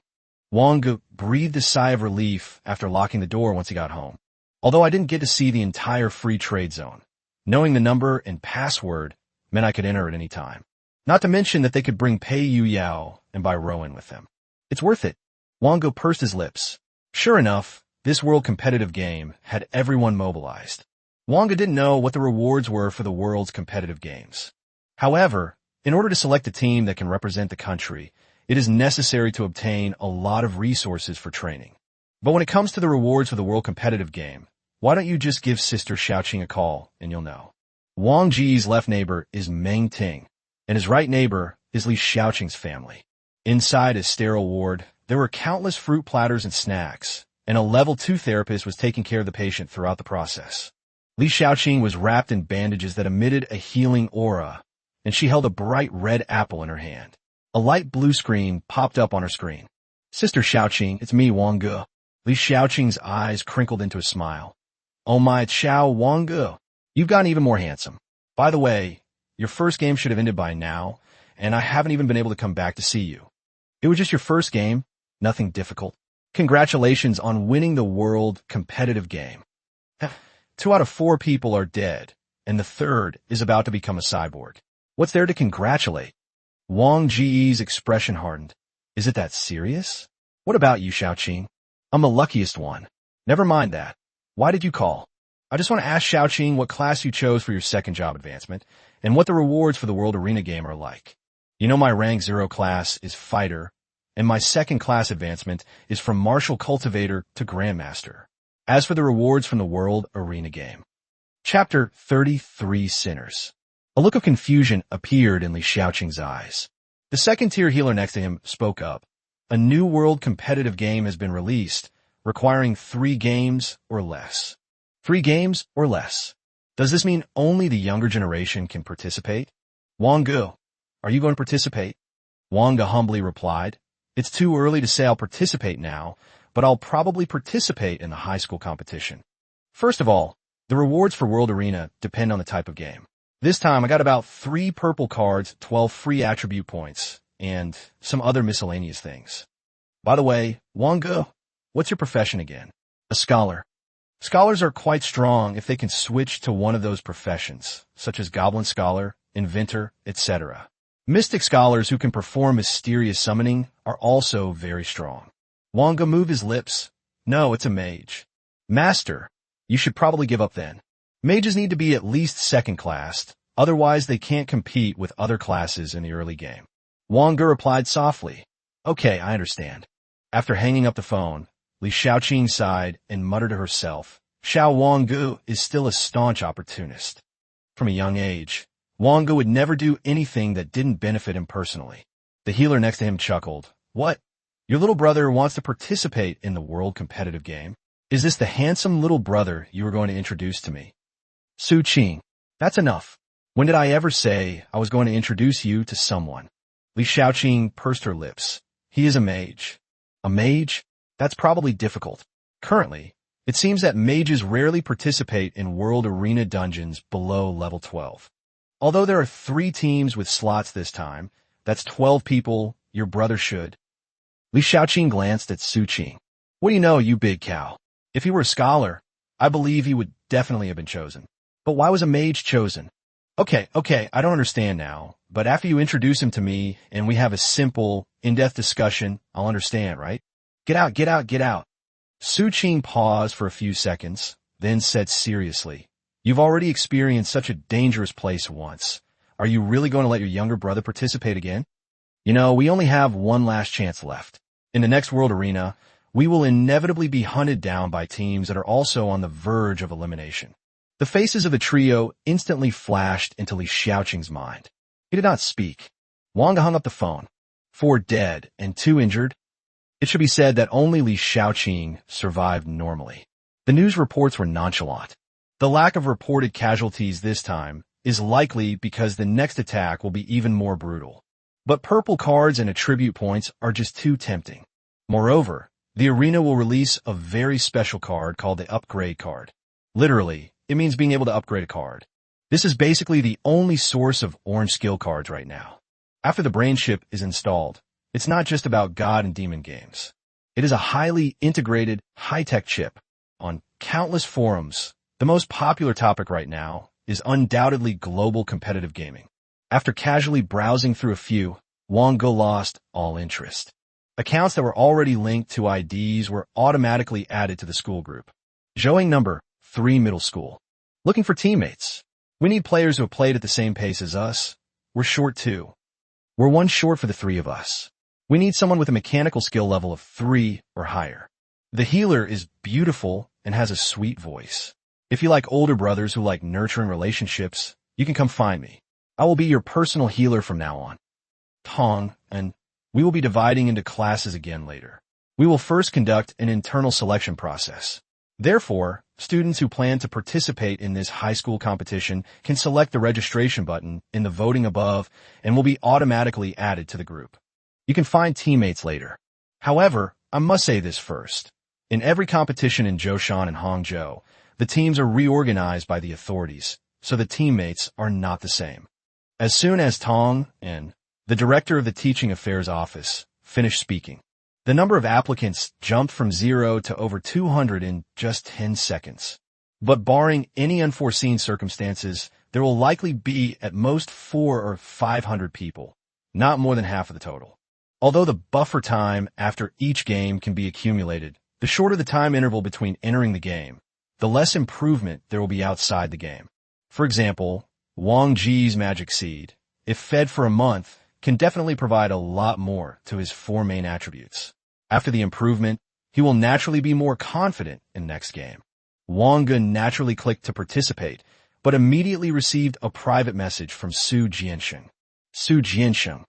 Wang Ge breathed a sigh of relief after locking the door once he got home. Although I didn't get to see the entire free trade zone, knowing the number and password meant I could enter at any time. Not to mention that they could bring Pei Yu Yao and buy Rowan with them. It's worth it. Wang Ge pursed his lips. Sure enough, this world competitive game had everyone mobilized. Wang Ge didn't know what the rewards were for the world's competitive games. However, in order to select a team that can represent the country, it is necessary to obtain a lot of resources for training. But when it comes to the rewards for the world competitive game, why don't you just give Sister Xiaoqing a call and you'll know. Wang Ge's left neighbor is Meng Ting, and his right neighbor is Li Xiaoqing's family. Inside his sterile ward, there were countless fruit platters and snacks, and a level 2 therapist was taking care of the patient throughout the process. Li Xiaoqing was wrapped in bandages that emitted a healing aura, and she held a bright red apple in her hand. A light blue screen popped up on her screen. Sister Xiaoqing, it's me, Wang Ge. Li Xiaoqing's eyes crinkled into a smile. Oh my, it's Xiao Wang Ge. You've gotten even more handsome. By the way, your first game should have ended by now, and I haven't even been able to come back to see you. It was just your first game, nothing difficult. Congratulations on winning the world competitive game. 2 out of 4 people are dead, and the 3rd is about to become a cyborg. What's there to congratulate? Wang Ge's expression hardened. Is it that serious? What about you, Xiaoqing? I'm the luckiest one. Never mind that. Why did you call? I just want to ask Xiaoqing what class you chose for your 2nd job advancement, and what the rewards for the World Arena game are like. You know my rank 0 class is Fighter, and my 2nd class advancement is from Martial Cultivator to Grandmaster. As for the rewards from the World Arena game. Chapter 33 Sinners. A look of confusion appeared in Li Xiaoqing's eyes. The 2nd-tier healer next to him spoke up. A new world competitive game has been released, requiring 3 games or less. 3 games or less. Does this mean only the younger generation can participate? Wang Ge, are you going to participate? Wang Ge humbly replied, it's too early to say I'll participate now, but I'll probably participate in the high school competition. First of all, the rewards for World Arena depend on the type of game. This time I got about 3 purple cards, 12 free attribute points, and some other miscellaneous things. By the way, Wang Ge, what's your profession again? A scholar. Scholars are quite strong if they can switch to one of those professions, such as Goblin Scholar, Inventor, etc. Mystic Scholars who can perform mysterious summoning are also very strong. Wang Ge moved his lips. No, it's a mage. Master, you should probably give up then. Mages need to be at least 2nd class, otherwise they can't compete with other classes in the early game. Wang Ge replied softly. Okay, I understand. After hanging up the phone, Li Xiaoqing sighed and muttered to herself, Xiao Wang Ge is still a staunch opportunist. From a young age, Wang Ge would never do anything that didn't benefit him personally. The healer next to him chuckled. What? Your little brother wants to participate in the world competitive game? Is this the handsome little brother you were going to introduce to me? Su Qing, that's enough. When did I ever say I was going to introduce you to someone? Li Xiaoqing pursed her lips. He is a mage. A mage? That's probably difficult. Currently, it seems that mages rarely participate in World Arena dungeons below level 12. Although there are 3 teams with slots this time, that's 12 people, your brother should. Li Xiaoqing glanced at Su Qing. What do you know, you big cow? If he were a scholar, I believe he would definitely have been chosen. But why was a mage chosen? Okay, I don't understand now, but after you introduce him to me and we have a simple, in-depth discussion, I'll understand, right? Get out. Su Qing paused for a few seconds, then said seriously, You've already experienced such a dangerous place once. Are you really going to let your younger brother participate again? You know, we only have one last chance left. In the next World Arena, we will inevitably be hunted down by teams that are also on the verge of elimination. The faces of the trio instantly flashed into Li Xiaoqing's mind. He did not speak. Wang Ge hung up the phone. 4 dead and 2 injured. It should be said that only Li Xiaoqing survived normally. The news reports were nonchalant. The lack of reported casualties this time is likely because the next attack will be even more brutal. But purple cards and attribute points are just too tempting. Moreover, the arena will release a very special card called the upgrade card. Literally, it means being able to upgrade a card. This is basically the only source of orange skill cards right now. After the brain chip is installed, it's not just about God and demon games. It is a highly integrated, high-tech chip. On countless forums, the most popular topic right now is undoubtedly global competitive gaming. After casually browsing through a few, Wang Ge lost all interest. Accounts that were already linked to IDs were automatically added to the school group. Zhouing number 3 middle school. Looking for teammates. We need players who have played at the same pace as us. We're short too. We're 1 short for the 3 of us. We need someone with a mechanical skill level of 3 or higher. The healer is beautiful and has a sweet voice. If you like older brothers who like nurturing relationships, you can come find me. I will be your personal healer from now on. Tong, and we will be dividing into classes again later. We will first conduct an internal selection process. Therefore, students who plan to participate in this high school competition can select the registration button in the voting above and will be automatically added to the group. You can find teammates later. However, I must say this first. In every competition in Zhoushan and Hangzhou, the teams are reorganized by the authorities, so the teammates are not the same. As soon as Tong and the director of the teaching affairs office finished speaking, the number of applicants jumped from 0 to over 200 in just 10 seconds. But barring any unforeseen circumstances, there will likely be at most 400 or 500 people, not more than half of the total. Although the buffer time after each game can be accumulated, the shorter the time interval between entering the game, the less improvement there will be outside the game. For example, Wang Ge's magic seed, if fed for a month, can definitely provide a lot more to his 4 main attributes. After the improvement, he will naturally be more confident in next game. Wang Ge naturally clicked to participate, but immediately received a private message from Su Jiansheng. Su Jiansheng,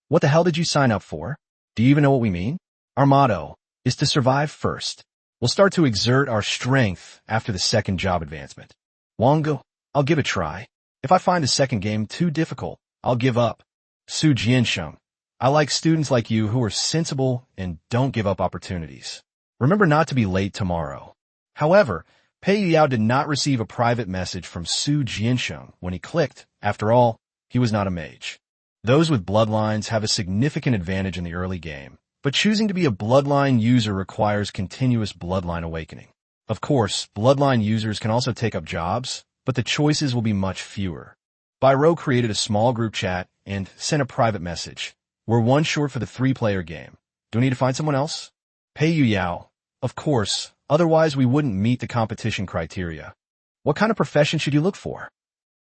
what the hell did you sign up for? Do you even know what we mean? Our motto is to survive first. We'll start to exert our strength after the second job advancement. Wang Ge, I'll give it a try. If I find the second game too difficult, I'll give up. Su Jiansheng, I like students like you who are sensible and don't give up opportunities. Remember not to be late tomorrow. However, Pei Yao did not receive a private message from Su Jiansheng when he clicked. After all, he was not a mage. Those with bloodlines have a significant advantage in the early game, but choosing to be a bloodline user requires continuous bloodline awakening. Of course, bloodline users can also take up jobs, but the choices will be much fewer. Byro created a small group chat and sent a private message. We're 1 short for the 3-player game. Do we need to find someone else? Pei Yao, of course, otherwise we wouldn't meet the competition criteria. What kind of profession should you look for?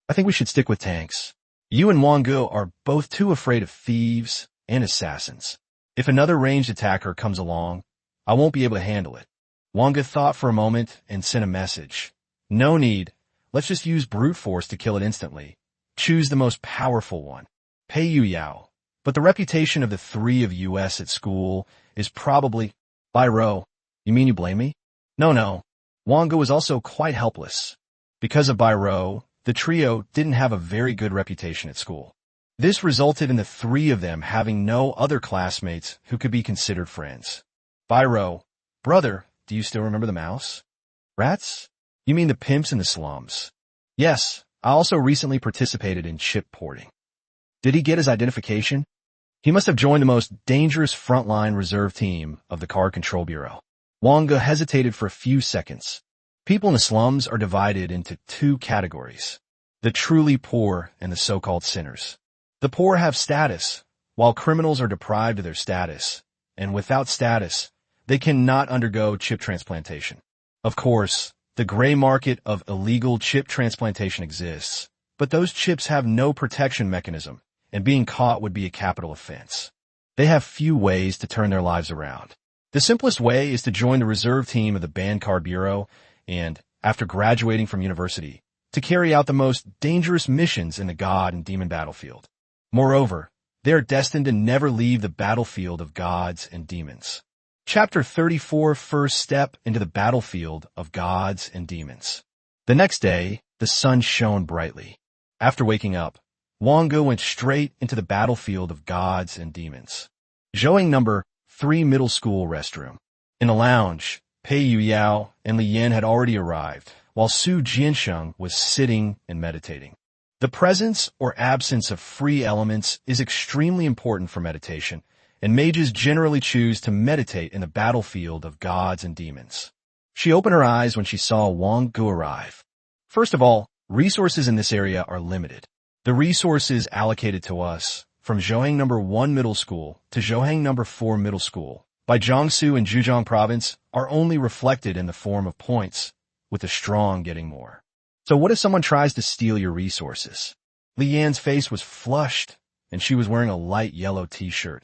I think we should stick with tanks. You and Wang Ge are both too afraid of thieves and assassins. If another ranged attacker comes along, I won't be able to handle it. Wang Ge thought for a moment and sent a message. No need. Let's just use brute force to kill it instantly. Choose the most powerful one. Pei Yao. But the reputation of the 3 of us at school is probably... Byro, you mean you blame me? No. Wang Ge was also quite helpless. Because of Byro, the trio didn't have a very good reputation at school. This resulted in the 3 of them having no other classmates who could be considered friends. Byro, brother, do you still remember the mouse? Rats? You mean the pimps in the slums? Yes, I also recently participated in chip porting. Did he get his identification? He must have joined the most dangerous frontline reserve team of the Card Control Bureau. Wang Ge hesitated for a few seconds. People in the slums are divided into 2 categories: the truly poor and the so-called sinners. The poor have status, while criminals are deprived of their status, and without status, they cannot undergo chip transplantation. Of course, the gray market of illegal chip transplantation exists, but those chips have no protection mechanism, and being caught would be a capital offense. They have few ways to turn their lives around. The simplest way is to join the reserve team of the Banned Card Bureau, and, after graduating from university, to carry out the most dangerous missions in the god and demon battlefield. Moreover, they are destined to never leave the battlefield of gods and demons. Chapter 34, First Step into the Battlefield of Gods and Demons. The next day, the sun shone brightly. After waking up, Wang Ge went straight into the battlefield of gods and demons. Zhouang number 3 middle school restroom. In the lounge, Pei Yuyao and Li Yan had already arrived, while Su Jiansheng was sitting and meditating. The presence or absence of free elements is extremely important for meditation, and mages generally choose to meditate in the battlefield of gods and demons. She opened her eyes when she saw Wang Ge arrive. First of all, resources in this area are limited. The resources allocated to us, from Zhouang number 1 middle school to Zhouang number 4 middle school, by Jiangsu and Zhejiang province, are only reflected in the form of points, with the strong getting more. So what if someone tries to steal your resources? Li Yan's face was flushed, and she was wearing a light yellow t-shirt.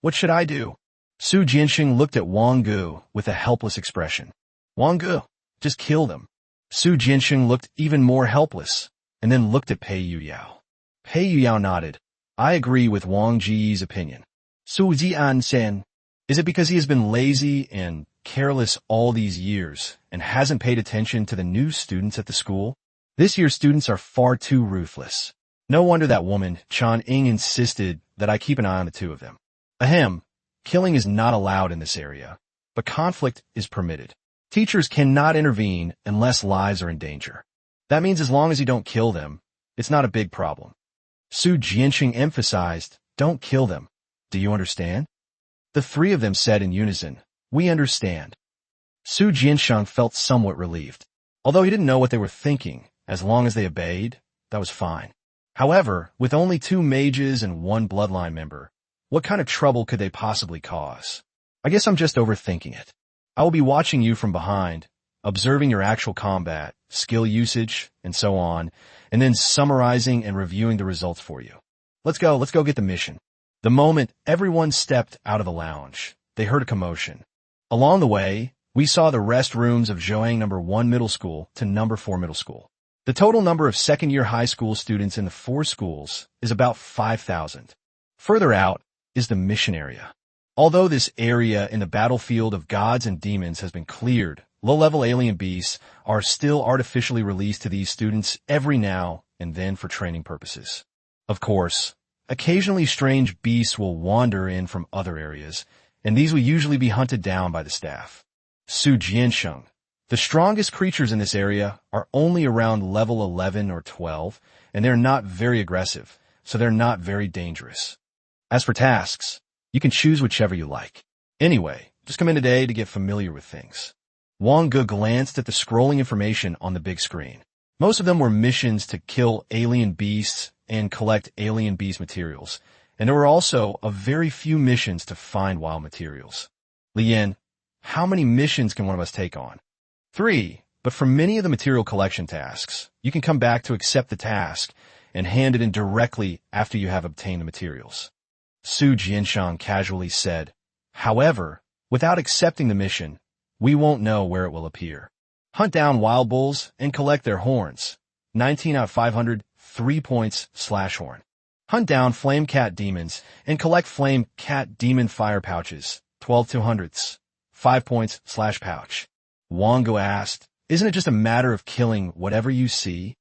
What should I do? Su Jianxing looked at Wang Ge with a helpless expression. Wang Ge, just kill them. Su Jianxing looked even more helpless, and then looked at Pei Yuyao. Pei Yuyao nodded. I agree with Wang Ge's opinion. Su Jian-sen, is it because he has been lazy and careless all these years and hasn't paid attention to the new students at the school? This year's students are far too ruthless. No wonder that woman, Chan Ying, insisted that I keep an eye on the two of them. Ahem, killing is not allowed in this area, but conflict is permitted. Teachers cannot intervene unless lives are in danger. That means as long as you don't kill them, it's not a big problem. Su Jianxing emphasized, don't kill them. Do you understand? The three of them said in unison, we understand. Su Jiansheng felt somewhat relieved. Although he didn't know what they were thinking, as long as they obeyed, that was fine. However, with only 2 mages and 1 bloodline member, what kind of trouble could they possibly cause? I guess I'm just overthinking it. I will be watching you from behind, observing your actual combat, skill usage, and so on, and then summarizing and reviewing the results for you. Let's go get the mission. The moment everyone stepped out of the lounge, they heard a commotion. Along the way, we saw the restrooms of Zhouang number 1 middle school to number 4 middle school. The total number of second-year high school students in the 4 schools is about 5,000. Further out is the mission area. Although this area in the battlefield of gods and demons has been cleared, low-level alien beasts are still artificially released to these students every now and then for training purposes. Of course, occasionally strange beasts will wander in from other areas, and these will usually be hunted down by the staff. Su Jiansheng. The strongest creatures in this area are only around level 11 or 12, and they're not very aggressive, so they're not very dangerous. As for tasks, you can choose whichever you like. Anyway, just come in today to get familiar with things. Wang Ge glanced at the scrolling information on the big screen. Most of them were missions to kill alien beasts and collect alien beast materials, and there were also a very few missions to find wild materials. Li Yan, how many missions can one of us take on? 3, but for many of the material collection tasks, you can come back to accept the task and hand it in directly after you have obtained the materials. Su Jiansheng casually said, however, without accepting the mission, we won't know where it will appear. Hunt down wild bulls and collect their horns. 19 out of 500, 3 points /horn. Hunt down flame cat demons and collect flame cat demon fire pouches. 12 200s, 5 points /pouch. Wang Ge asked, isn't it just a matter of killing whatever you see?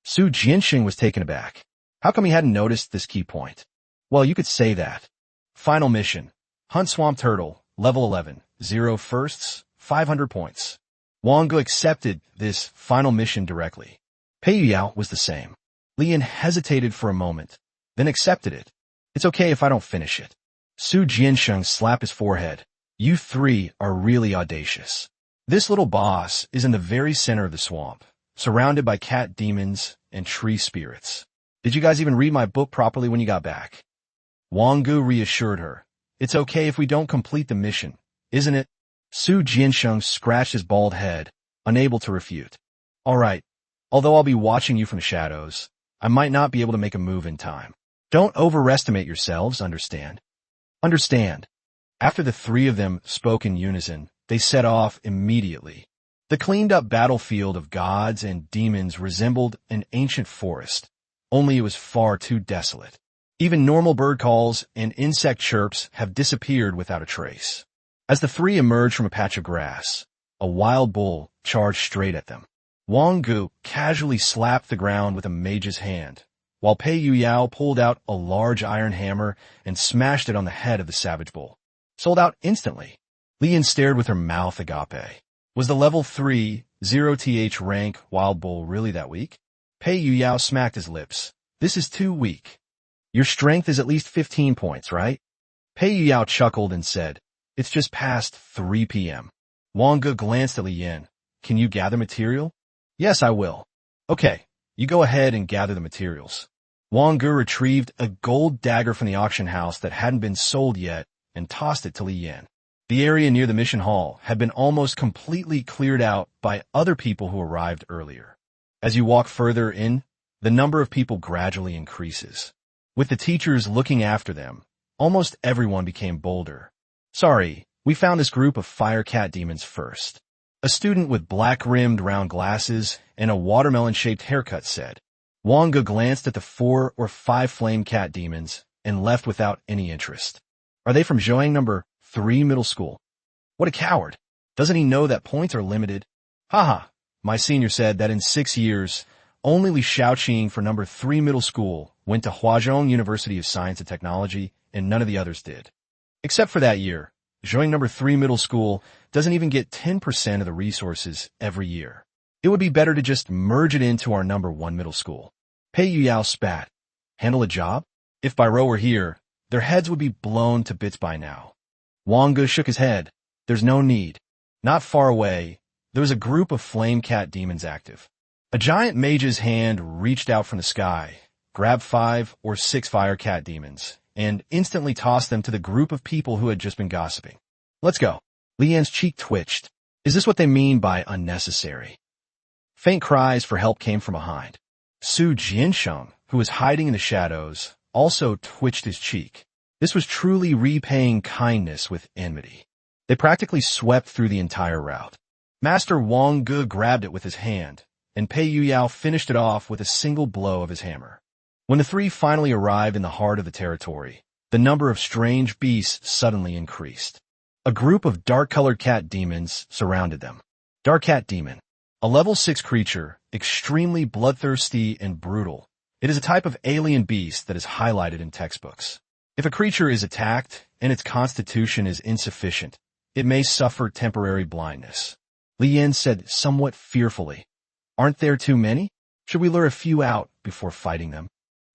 Su Jianxing was taken aback. How come he hadn't noticed this key point? Well, you could say that. Final mission. Hunt swamp turtle, level 11, 0 firsts, 500 points. Wang Ge accepted this final mission directly. Pei Yuyao was the same. Li Yan hesitated for a moment, then accepted it. It's okay if I don't finish it. Su Jiansheng slapped his forehead. You 3 are really audacious. This little boss is in the very center of the swamp, surrounded by cat demons and tree spirits. Did you guys even read my book properly when you got back? Wang Ge reassured her. It's okay if we don't complete the mission, isn't it? Su Jiansheng scratched his bald head, unable to refute. All right, although I'll be watching you from the shadows, I might not be able to make a move in time. Don't overestimate yourselves, understand? Understand. After the 3 of them spoke in unison, they set off immediately. The cleaned-up battlefield of gods and demons resembled an ancient forest, only it was far too desolate. Even normal bird calls and insect chirps have disappeared without a trace. As the three emerged from a patch of grass, a wild bull charged straight at them. Wang Ge casually slapped the ground with a mage's hand, while Pei Yuyao pulled out a large iron hammer and smashed it on the head of the savage bull. Sold out instantly. Lian stared with her mouth agape. Was the level 3, 0th rank wild bull really that weak? Pei Yuyao smacked his lips. This is too weak. Your strength is at least 15 points, right? Pei Yuyao chuckled and said, It's just past 3 p.m. Wang Ge glanced at Lian. Can you gather material? Yes, I will. Okay, you go ahead and gather the materials. Wang Ge retrieved a gold dagger from the auction house that hadn't been sold yet and tossed it to Lian. The area near the mission hall had been almost completely cleared out by other people who arrived earlier. As you walk further in, the number of people gradually increases. With the teachers looking after them, almost everyone became bolder. Sorry, we found this group of fire cat demons first. A student with black-rimmed round glasses and a watermelon-shaped haircut said. Wang Ge glanced at the 4 or 5 flame cat demons and left without any interest. Are they from Zhoang number 3 middle school? What a coward. Doesn't he know that points are limited? Haha, my senior said that in 6 years, only Li Shaoqing for number 3 middle school went to Huazhong University of Science and Technology, and none of the others did. Except for that year, Zhoang number 3 middle school doesn't even get 10% of the resources every year. It would be better to just merge it into our number 1 middle school. Pei Yuyao spat. Handle a job? If Biro were here, their heads would be blown to bits by now. Wang Ge shook his head. There's no need. Not far away, there was a group of flame cat demons active. A giant mage's hand reached out from the sky, grabbed 5 or 6 fire cat demons, and instantly tossed them to the group of people who had just been gossiping. Let's go. Lian's cheek twitched. Is this what they mean by unnecessary? Faint cries for help came from behind. Su Jiansheng, who was hiding in the shadows, also twitched his cheek. This was truly repaying kindness with enmity. They practically swept through the entire route. Master Wang Ge grabbed it with his hand, and Pei Yuyao finished it off with a single blow of his hammer. When the three finally arrived in the heart of the territory, the number of strange beasts suddenly increased. A group of dark-colored cat demons surrounded them. Dark Cat Demon. A level 6 creature, extremely bloodthirsty and brutal. It is a type of alien beast that is highlighted in textbooks. If a creature is attacked and its constitution is insufficient, it may suffer temporary blindness. Lian said somewhat fearfully, Aren't there too many? Should we lure a few out before fighting them?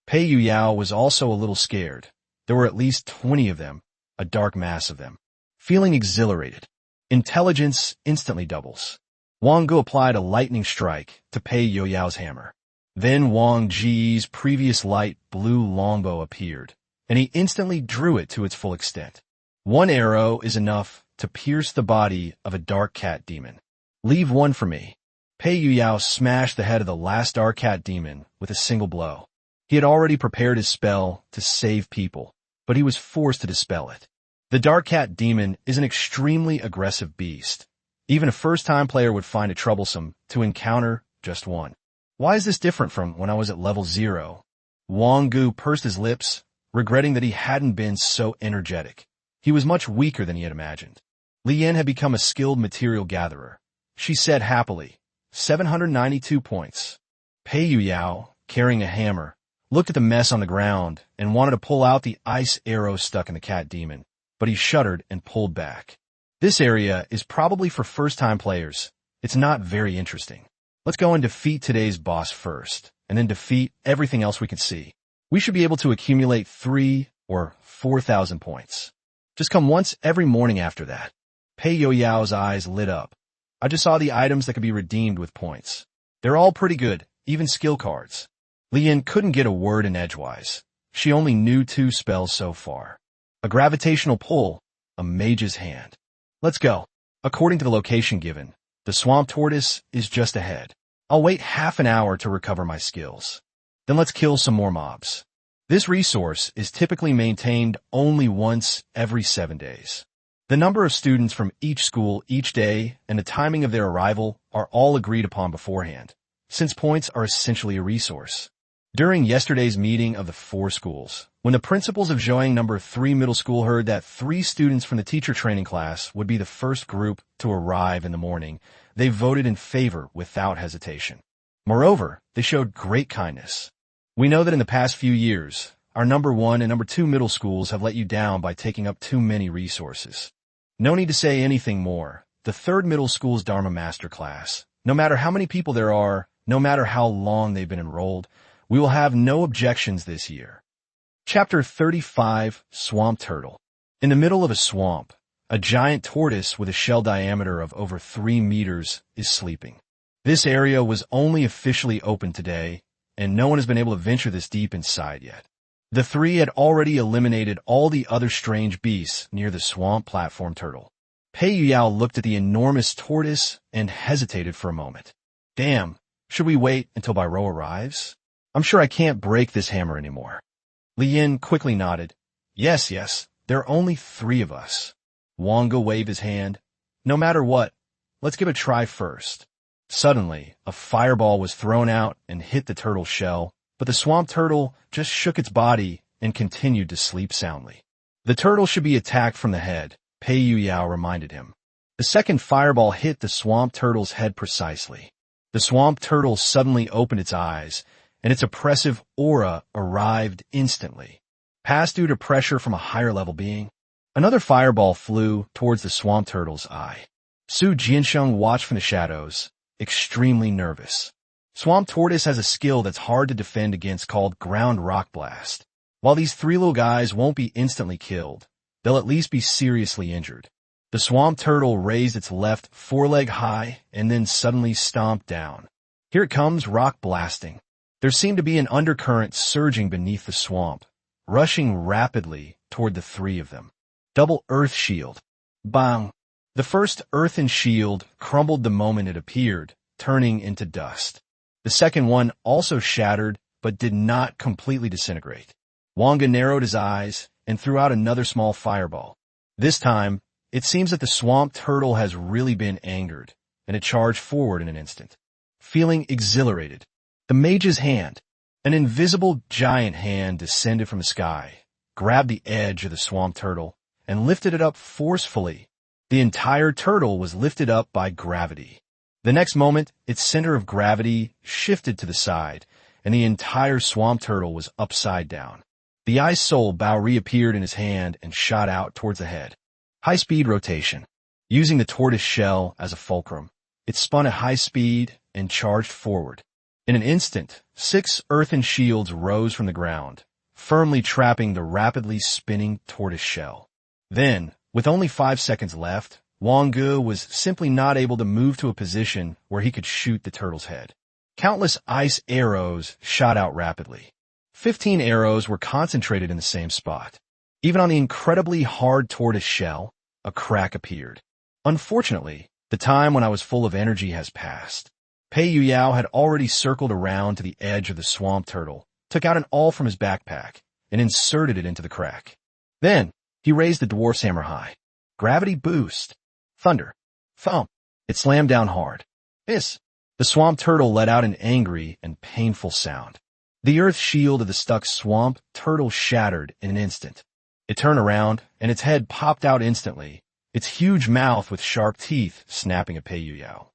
Pei Yuyao was also a little scared. There were at least 20 of them, a dark mass of them. Feeling exhilarated. Intelligence instantly doubles. Wang Ge applied a lightning strike to Pei Yuyao's hammer. Then Wang Ge's previous light blue longbow appeared, and he instantly drew it to its full extent. One arrow is enough to pierce the body of a dark cat demon. Leave one for me. Pei Yuyao smashed the head of the last dark cat demon with a single blow. He had already prepared his spell to save people, but he was forced to dispel it. The dark cat demon is an extremely aggressive beast. Even a first-time player would find it troublesome to encounter just one. Why is this different from when I was at level 0? Wang Ge pursed his lips, regretting that he hadn't been so energetic. He was much weaker than he had imagined. Lian had become a skilled material gatherer. She said happily, 792 points. Pei Yuyao, carrying a hammer, looked at the mess on the ground and wanted to pull out the ice arrow stuck in the cat demon, but he shuddered and pulled back. This area is probably for first-time players. It's not very interesting. Let's go and defeat today's boss first, and then defeat everything else we can see. We should be able to accumulate 3 or 4,000 points. Just come once every morning after that. Pei Yuyao's eyes lit up. I just saw the items that could be redeemed with points. They're all pretty good, even skill cards. Lian couldn't get a word in edgewise. She only knew 2 spells so far. A gravitational pull, a mage's hand. Let's go. According to the location given, the swamp tortoise is just ahead. I'll wait half an hour to recover my skills. Then let's kill some more mobs. This resource is typically maintained only once every 7 days. The number of students from each school each day and the timing of their arrival are all agreed upon beforehand, since points are essentially a resource. During yesterday's meeting of the 4 schools, when the principals of Zhoang number 3 middle school heard that 3 students from the teacher training class would be the first group to arrive in the morning, they voted in favor without hesitation. Moreover, they showed great kindness. We know that in the past few years, our number 1 and number 2 middle schools have let you down by taking up too many resources. No need to say anything more. The 3rd middle school's Dharma Master class, no matter how many people there are, no matter how long they've been enrolled, we will have no objections this year. Chapter 35, Swamp Turtle. In the middle of a swamp, a giant tortoise with a shell diameter of over 3 meters is sleeping. This area was only officially open today, and no one has been able to venture this deep inside yet. The 3 had already eliminated all the other strange beasts near the swamp platform turtle. Pei Yuyao looked at the enormous tortoise and hesitated for a moment. Damn, should we wait until Bairo arrives? I'm sure I can't break this hammer anymore. Li Yin quickly nodded. Yes, there are only 3 of us. Wang Ge waved his hand. No matter what, let's give it a try first. Suddenly, a fireball was thrown out and hit the turtle's shell, but the swamp turtle just shook its body and continued to sleep soundly. The turtle should be attacked from the head, Pei Yuyao reminded him. The second fireball hit the swamp turtle's head precisely. The swamp turtle suddenly opened its eyes, and its oppressive aura arrived instantly. Passed due to pressure from a higher-level being. Another fireball flew towards the swamp turtle's eye. Su Jiansheng watched from the shadows, extremely nervous. Swamp Tortoise has a skill that's hard to defend against called Ground Rock Blast. While these 3 little guys won't be instantly killed, they'll at least be seriously injured. The swamp turtle raised its left foreleg high and then suddenly stomped down. Here it comes, rock blasting. There seemed to be an undercurrent surging beneath the swamp, rushing rapidly toward the 3 of them. Double earth shield. Bang! The first earthen shield crumbled the moment it appeared, turning into dust. The second one also shattered, but did not completely disintegrate. Wang Ge narrowed his eyes and threw out another small fireball. This time, it seems that the swamp turtle has really been angered, and it charged forward in an instant. Feeling exhilarated, the mage's hand, an invisible giant hand, descended from the sky, grabbed the edge of the swamp turtle, and lifted it up forcefully. The entire turtle was lifted up by gravity. The next moment, its center of gravity shifted to the side, and the entire swamp turtle was upside down. The ice soul Bao reappeared in his hand and shot out towards the head. High-speed rotation. Using the tortoise shell as a fulcrum, it spun at high speed and charged forward. In an instant, 6 earthen shields rose from the ground, firmly trapping the rapidly spinning tortoise shell. Then, with only 5 seconds left, Wang Ge was simply not able to move to a position where he could shoot the turtle's head. Countless ice arrows shot out rapidly. 15 arrows were concentrated in the same spot. Even on the incredibly hard tortoise shell, a crack appeared. Unfortunately, the time when I was full of energy has passed. Pei Yuyao had already circled around to the edge of the swamp turtle, took out an awl from his backpack, and inserted it into the crack. Then, he raised the dwarf's hammer high. Gravity boost. Thunder. Thump. It slammed down hard. Hiss. The swamp turtle let out an angry and painful sound. The earth shield of the stuck swamp turtle shattered in an instant. It turned around, and its head popped out instantly, its huge mouth with sharp teeth snapping at Pei Yuyao.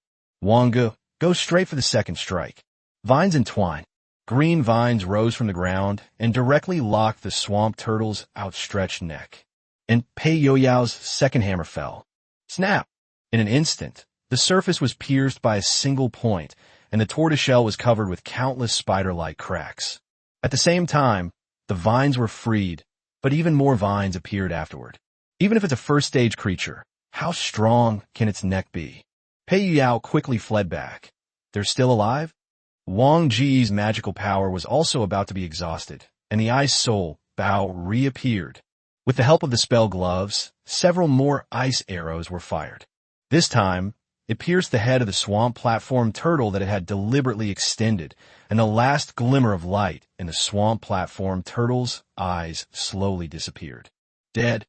Wang Ge, go straight for the second strike. Vines entwine. Green vines rose from the ground and directly locked the swamp turtle's outstretched neck. And Pei Yuyao's second hammer fell. Snap! In an instant, the surface was pierced by a single point, and the tortoiseshell was covered with countless spider-like cracks. At the same time, the vines were freed, but even more vines appeared afterward. Even if it's a first-stage creature, how strong can its neck be? Pei Yuyao quickly fled back. They're still alive? Wang Ge's magical power was also about to be exhausted, and the ice soul, Bao, reappeared. With the help of the spell gloves, several more ice arrows were fired. This time, it pierced the head of the swamp platform turtle that it had deliberately extended, and the last glimmer of light in the swamp platform turtle's eyes slowly disappeared. Dead.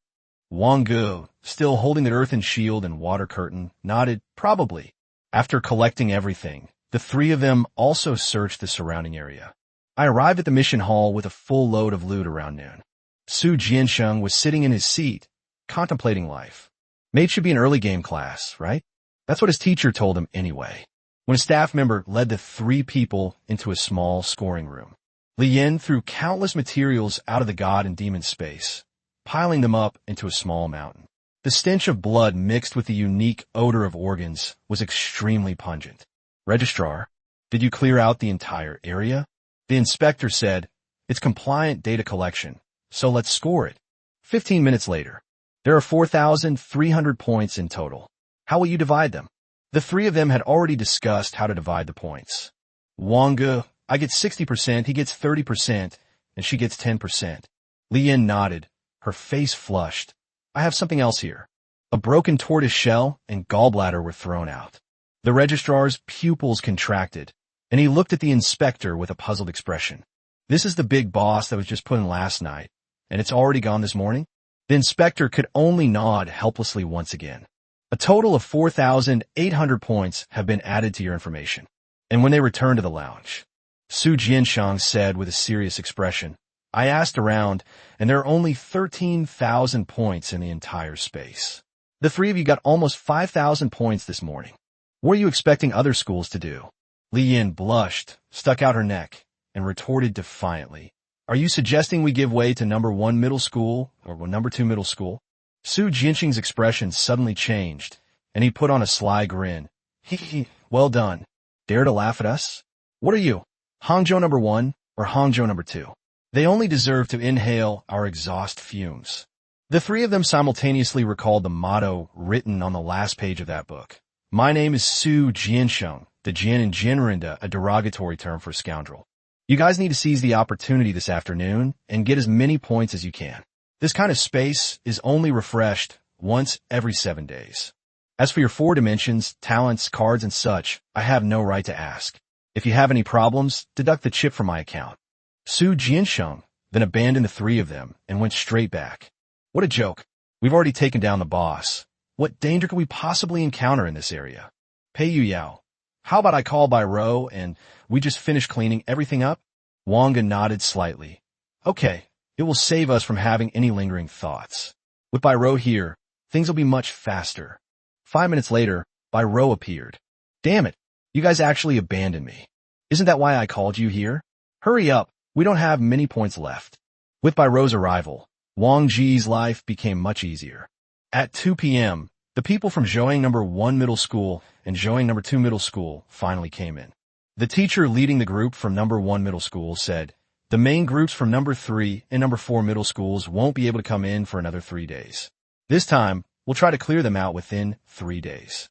Wang Ge, still holding the earthen shield and water curtain, nodded, probably. After collecting everything, the three of them also searched the surrounding area. I arrived at the mission hall with a full load of loot around noon. Su Jiansheng was sitting in his seat, contemplating life. Mage should be an early game class, right? That's what his teacher told him anyway. When a staff member led the three people into a small scoring room, Li Yin threw countless materials out of the god and demon space, piling them up into a small mountain. The stench of blood mixed with the unique odor of organs was extremely pungent. Registrar, did you clear out the entire area? The inspector said, it's compliant data collection, so let's score it. 15 minutes later, there are 4,300 points in total. How will you divide them? The three of them had already discussed how to divide the points. Wang Ge, I get 60%, he gets 30%, and she gets 10%. Li Yin nodded, her face flushed. I have something else here. A broken tortoise shell and gallbladder were thrown out. The registrar's pupils contracted, and he looked at the inspector with a puzzled expression. This is the big boss that was just put in last night, and it's already gone this morning? The inspector could only nod helplessly once again. A total of 4,800 points have been added to your information. And when they returned to the lounge, Su Jiansheng said with a serious expression, I asked around, and there are only 13,000 points in the entire space. The three of you got almost 5,000 points this morning. What are you expecting other schools to do? Li Yin blushed, stuck out her neck, and retorted defiantly. Are you suggesting we give way to number 1 middle school or number 2 middle school? Su Jiansheng's expression suddenly changed, and he put on a sly grin. Hee, well done. Dare to laugh at us? What are you, Hangzhou number 1 or Hangzhou number 2? They only deserve to inhale our exhaust fumes. The three of them simultaneously recalled the motto written on the last page of that book. My name is Su Jiansheng, the Jian in Jinrinda, a derogatory term for scoundrel. You guys need to seize the opportunity this afternoon and get as many points as you can. This kind of space is only refreshed once every 7 days. As for your 4 dimensions, talents, cards, and such, I have no right to ask. If you have any problems, deduct the chip from my account. Su Jiansheng then abandoned the three of them and went straight back. What a joke. We've already taken down the boss. What danger could we possibly encounter in this area? Pei Yu Yao, how about I call by Ro and we just finish cleaning everything up? Wang Ge nodded slightly. Okay. It will save us from having any lingering thoughts. With Bai Ro here, things will be much faster. 5 minutes later, Bai Ro appeared. Damn it, you guys actually abandoned me. Isn't that why I called you here? Hurry up, we don't have many points left. With Bai Ro's arrival, Wang Ge's life became much easier. At 2 p.m., the people from Zhoang number 1 middle school and Zhoang number 2 middle school finally came in. The teacher leading the group from number 1 middle school said, the main groups from number 3 and number 4 middle schools won't be able to come in for another 3 days. This time, we'll try to clear them out within 3 days.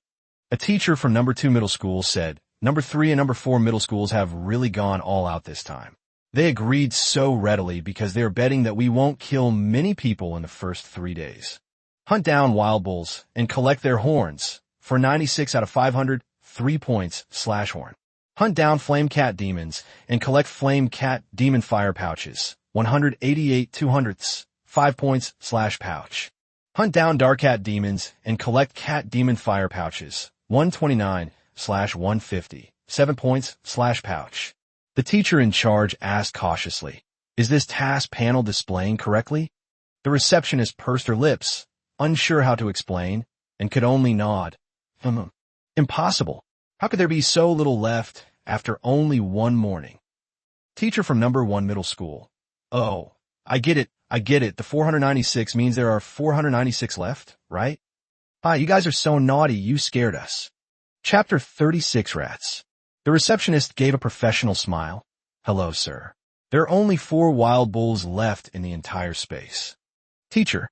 A teacher from number 2 middle school said, number 3 and number 4 middle schools have really gone all out this time. They agreed so readily because they're betting that we won't kill many people in the first 3 days. Hunt down wild bulls and collect their horns. For 96 out of 500, 3 points /horn. Hunt down flame cat demons and collect flame cat demon fire pouches. 188 200ths, 5 points /pouch. Hunt down dark cat demons and collect cat demon fire pouches. 129 /150, 7 points /pouch. The teacher in charge asked cautiously, is this task panel displaying correctly? The receptionist pursed her lips, unsure how to explain, and could only nod. Impossible. How could there be so little left after only 1 morning? Teacher from number 1 middle school. Oh, I get it. The 496 means there are 496 left, right? Hi, you guys are so naughty, you scared us. Chapter 36 Rats. The receptionist gave a professional smile. Hello, sir. There are only 4 wild bulls left in the entire space. Teacher,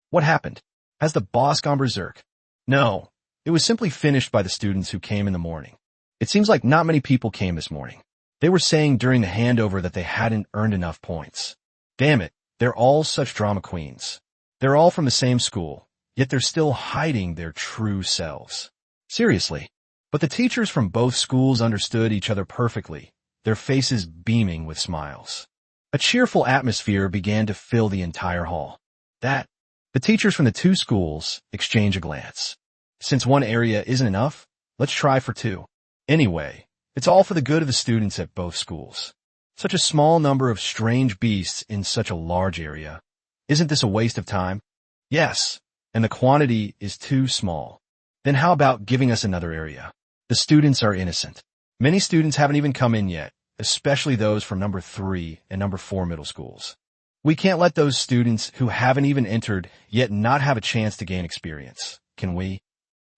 what happened? Has the boss gone berserk? No, it was simply finished by the students who came in the morning. It seems like not many people came this morning. They were saying during the handover that they hadn't earned enough points. Damn it, they're all such drama queens. They're all from the same school, yet they're still hiding their true selves. Seriously. But the teachers from both schools understood each other perfectly, their faces beaming with smiles. A cheerful atmosphere began to fill the entire hall. That The teachers from the two schools exchange a glance. Since one area isn't enough, let's try for two. Anyway, it's all for the good of the students at both schools. Such a small number of strange beasts in such a large area. Isn't this a waste of time? Yes, and the quantity is too small. Then how about giving us another area? The students are innocent. Many students haven't even come in yet, especially those from number 3 and number 4 middle schools. We can't let those students who haven't even entered yet not have a chance to gain experience, can we?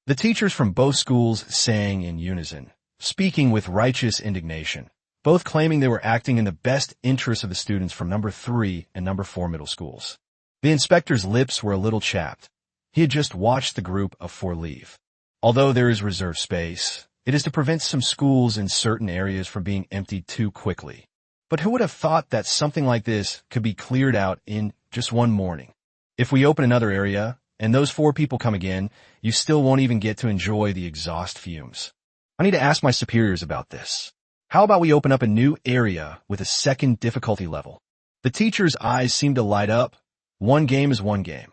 The teachers from both schools sang in unison, speaking with righteous indignation, both claiming they were acting in the best interest of the students from number 3 and number 4 middle schools. The inspector's lips were a little chapped. He had just watched the group of 4 leave. Although there is reserved space, it is to prevent some schools in certain areas from being emptied too quickly. But who would have thought that something like this could be cleared out in just one morning? If we open another area, and those 4 people come again, you still won't even get to enjoy the exhaust fumes. I need to ask my superiors about this. How about we open up a new area with a second difficulty level? The teacher's eyes seem to light up. One game is one game.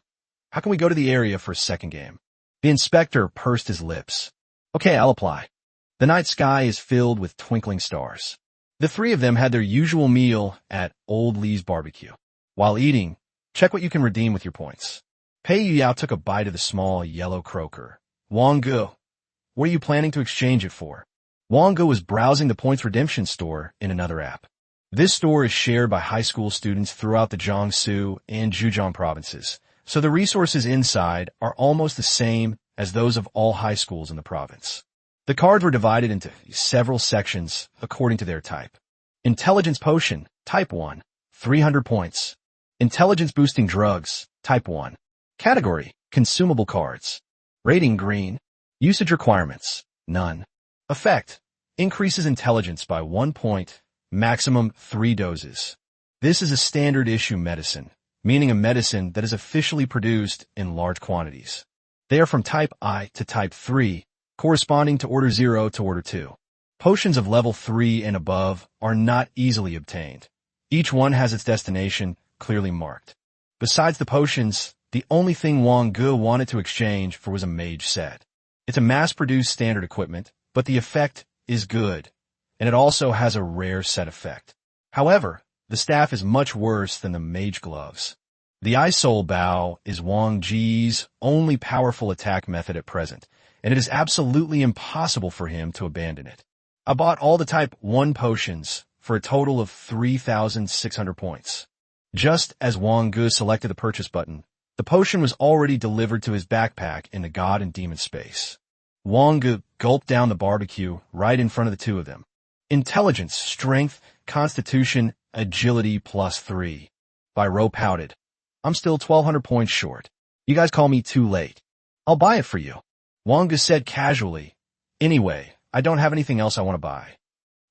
How can we go to the area for a second game? The inspector pursed his lips. Okay, I'll apply. The night sky is filled with twinkling stars. The 3 of them had their usual meal at Old Lee's barbecue. While eating, check what you can redeem with your points. Pei Yuyao took a bite of the small yellow croaker. Wang Ge, what are you planning to exchange it for? Wang Ge was browsing the points redemption store in another app. This store is shared by high school students throughout the Jiangsu and Zhejiang provinces, so the resources inside are almost the same as those of all high schools in the province. The cards were divided into several sections according to their type. Intelligence Potion, Type 1, 300 points. Intelligence Boosting Drugs, Type 1. Category, Consumable Cards. Rating Green. Usage Requirements, None. Effect, increases intelligence by 1 point, maximum 3 doses. This is a standard issue medicine, meaning a medicine that is officially produced in large quantities. They are from Type I to Type 3, corresponding to Order 0 to Order 2. Potions of level 3 and above are not easily obtained. Each one has its destination clearly marked. Besides the potions, the only thing Wang Ge wanted to exchange for was a Mage set. It's a mass-produced standard equipment, but the effect is good, and it also has a rare set effect. However, the staff is much worse than the Mage gloves. The Eye Soul Bow is Wang Ge's only powerful attack method at present, and it is absolutely impossible for him to abandon it. I bought all the Type 1 potions for a total of 3,600 points. Just as Wang Ge selected the purchase button, the potion was already delivered to his backpack in the God and Demon space. Wang Ge gulped down the barbecue right in front of the 2 of them. Intelligence, Strength, Constitution, Agility +3. Bai Rou pouted. I'm still 1,200 points short. You guys call me too late. I'll buy it for you. Wang Ge said casually. Anyway, I don't have anything else I want to buy.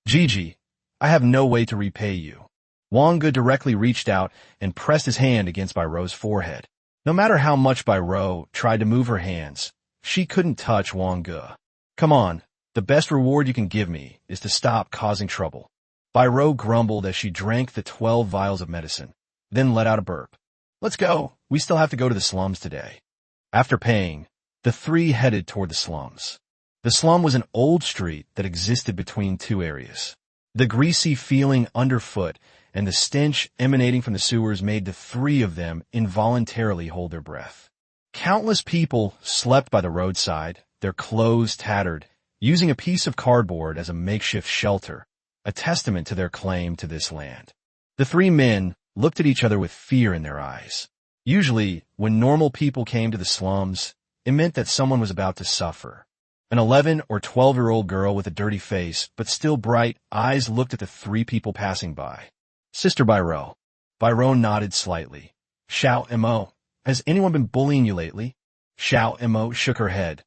Gigi, I have no way to repay you. Wang Ge directly reached out and pressed his hand against Bai Rou's forehead. No matter how much Bai Rou tried to move her hands, she couldn't touch Wang Ge. Come on, the best reward you can give me is to stop causing trouble. Bai Rou grumbled as she drank the 12 vials of medicine, then let out a burp. Let's go. We still have to go to the slums today. After paying, the 3 headed toward the slums. The slum was an old street that existed between 2 areas. The greasy feeling underfoot and the stench emanating from the sewers made the 3 of them involuntarily hold their breath. Countless people slept by the roadside, their clothes tattered, using a piece of cardboard as a makeshift shelter, a testament to their claim to this land. The 3 men looked at each other with fear in their eyes. Usually, when normal people came to the slums, it meant that someone was about to suffer. An 11 or 12-year-old girl with a dirty face but still bright eyes looked at the 3 people passing by. Sister Bai Rou. Bai Rou nodded slightly. Xiao Mo, has anyone been bullying you lately? Xiao Mo shook her head.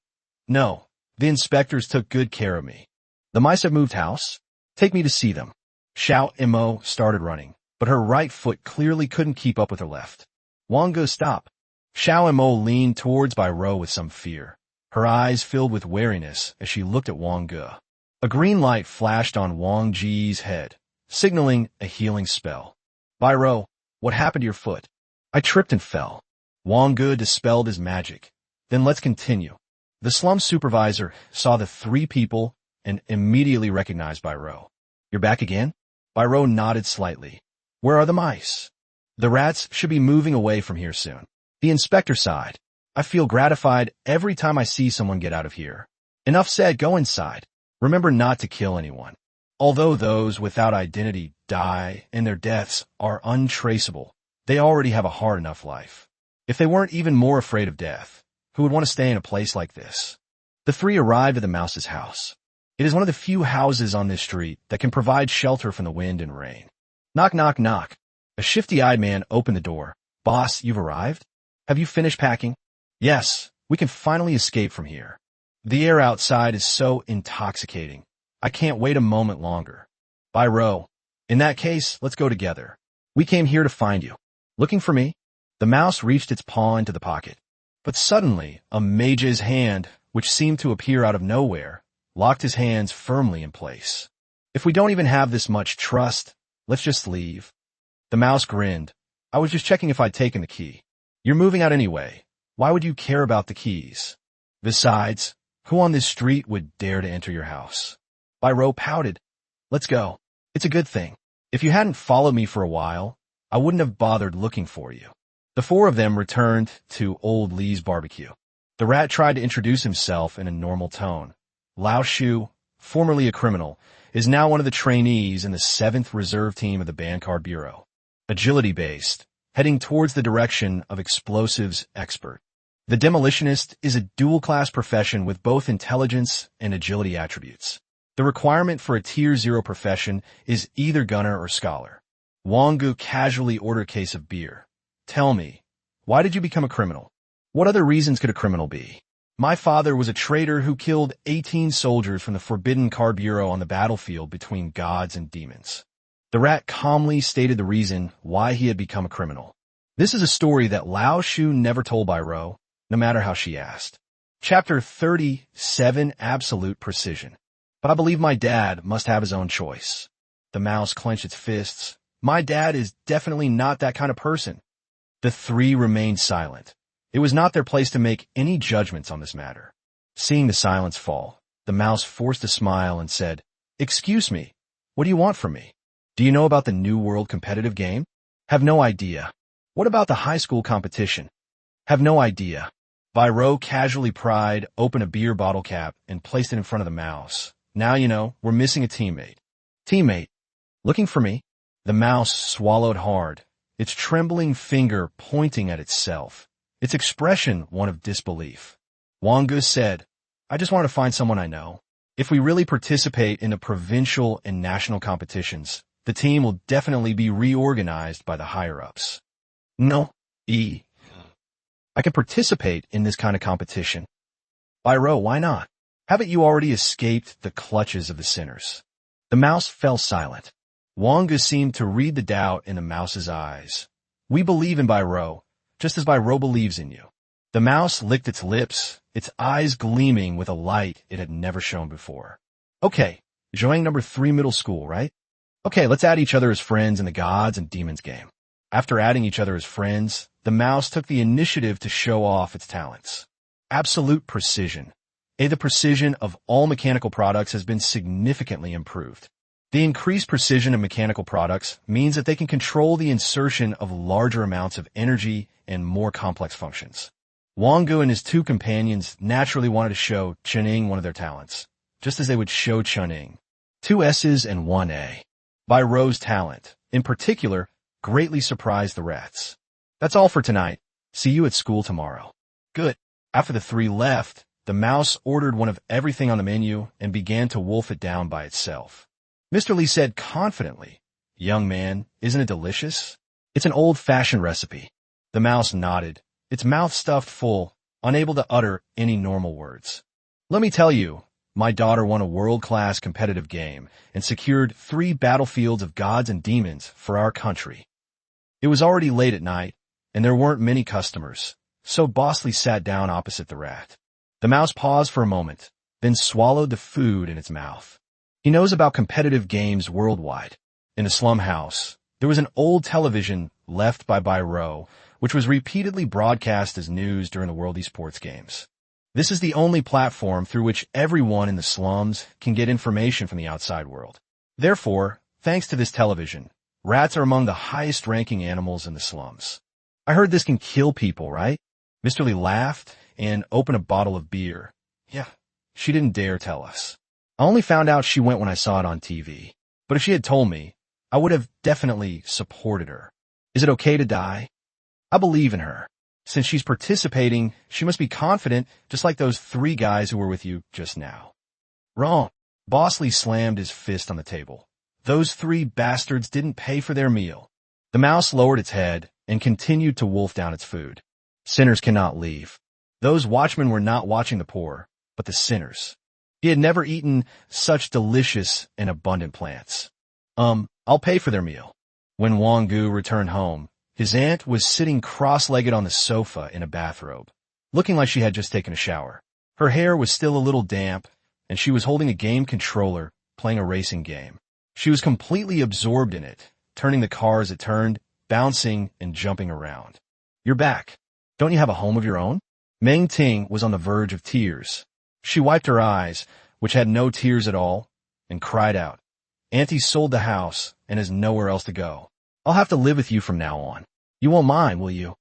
No, the inspectors took good care of me. The mice have moved house? Take me to see them. Xiao Mo started running, but her right foot clearly couldn't keep up with her left. Wang Ge, stop. Xiao Mo leaned towards Bai Rou with some fear. Her eyes filled with wariness as she looked at Wang Ge. A green light flashed on Wang Ge's head, signaling a healing spell. Bai Rou, what happened to your foot? I tripped and fell. Wang Ge dispelled his magic. Then let's continue. The slum supervisor saw the three people and immediately recognized Byro. You're back again? Byro nodded slightly. Where are the mice? The rats should be moving away from here soon. The inspector sighed. I feel gratified every time I see someone get out of here. Enough said, go inside. Remember not to kill anyone. Although those without identity die and their deaths are untraceable, they already have a hard enough life. If they weren't even more afraid of death, who would want to stay in a place like this? The three arrived at the mouse's house. It is one of the few houses on this street that can provide shelter from the wind and rain. Knock, knock, knock. A shifty-eyed man opened the door. Boss, you've arrived? Have you finished packing? Yes, we can finally escape from here. The air outside is so intoxicating. I can't wait a moment longer. Byro. In that case, let's go together. We came here to find you. Looking for me? The mouse reached its paw into the pocket. But suddenly, a mage's hand, which seemed to appear out of nowhere, locked his hands firmly in place. If we don't even have this much trust, let's just leave. The mouse grinned. I was just checking if I'd taken the key. You're moving out anyway. Why would you care about the keys? Besides, who on this street would dare to enter your house? Byro pouted. Let's go. It's a good thing. If you hadn't followed me for a while, I wouldn't have bothered looking for you. The four of them returned to Old Lee's barbecue. The rat tried to introduce himself in a normal tone. Lao Shu, formerly a criminal, is now one of the trainees in the 7th Reserve Team of the Bancard Bureau. Agility-based, heading towards the direction of explosives expert. The demolitionist is a dual-class profession with both intelligence and agility attributes. The requirement for a Tier 0 profession is either gunner or scholar. Wang Ge casually ordered a case of beer. Tell me, why did you become a criminal? What other reasons could a criminal be? My father was a traitor who killed 18 soldiers from the Forbidden Card Bureau on the battlefield between gods and demons. The rat calmly stated the reason why he had become a criminal. This is a story that Lao Shu never told Byro, no matter how she asked. Chapter 37, Absolute Precision. But I believe my dad must have his own choice. The mouse clenched its fists. My dad is definitely not that kind of person. The three remained silent. It was not their place to make any judgments on this matter. Seeing the silence fall, the mouse forced a smile and said, Excuse me, what do you want from me? Do you know about the New World competitive game? Have no idea. What about the high school competition? Have no idea. Byro casually pried open a beer bottle cap and placed it in front of the mouse. Now you know, we're missing a teammate. Teammate? Looking for me? The mouse swallowed hard, its trembling finger pointing at itself, its expression one of disbelief. Wang Ge said, I just want to find someone I know. If we really participate in the provincial and national competitions, the team will definitely be reorganized by the higher-ups. No, I can participate in this kind of competition. Byro, why not? Haven't you already escaped the clutches of the sinners? The mouse fell silent. Wang Ge seemed to read the doubt in the mouse's eyes. We believe in Byro, just as Byro believes in you. The mouse licked its lips, its eyes gleaming with a light it had never shown before. Okay, Zhuang number 3 middle school, right? Okay, let's add each other as friends in the gods and demons game. After adding each other as friends, the mouse took the initiative to show off its talents. Absolute precision. The precision of all mechanical products has been significantly improved. The increased precision of mechanical products means that they can control the insertion of larger amounts of energy and more complex functions. Wang Ge and his two companions naturally wanted to show Chuning one of their talents, just as they would show Chuning. 2 S's and 1 A. Byro's talent, in particular, greatly surprised the rats. That's all for tonight. See you at school tomorrow. Good. After the three left, the mouse ordered one of everything on the menu and began to wolf it down by itself. Mr. Lee said confidently, Young man, isn't it delicious? It's an old-fashioned recipe. The mouse nodded, its mouth stuffed full, unable to utter any normal words. Let me tell you, my daughter won a world-class competitive game and secured 3 battlefields of gods and demons for our country. It was already late at night, and there weren't many customers, so Bosley sat down opposite the rat. The mouse paused for a moment, then swallowed the food in its mouth. He knows about competitive games worldwide. In the slum house, there was an old television left by Byro, which was repeatedly broadcast as news during the World Esports Games. This is the only platform through which everyone in the slums can get information from the outside world. Therefore, thanks to this television, rats are among the highest-ranking animals in the slums. I heard this can kill people, right? Mr. Lee laughed and opened a bottle of beer. Yeah, she didn't dare tell us. I only found out she went when I saw it on TV. But if she had told me, I would have definitely supported her. Is it okay to die? I believe in her. Since she's participating, she must be confident, just like those 3 guys who were with you just now. Wrong. Bosley slammed his fist on the table. Those 3 bastards didn't pay for their meal. The mouse lowered its head and continued to wolf down its food. Sinners cannot leave. Those watchmen were not watching the poor, but the sinners. He had never eaten such delicious and abundant plants. I'll pay for their meal. When Wang Ge returned home, his aunt was sitting cross-legged on the sofa in a bathrobe, looking like she had just taken a shower. Her hair was still a little damp, and she was holding a game controller, playing a racing game. She was completely absorbed in it, turning the car as it turned, bouncing and jumping around. You're back. Don't you have a home of your own? Meng Ting was on the verge of tears. She wiped her eyes, which had no tears at all, and cried out, Auntie sold the house and has nowhere else to go. I'll have to live with you from now on. You won't mind, will you?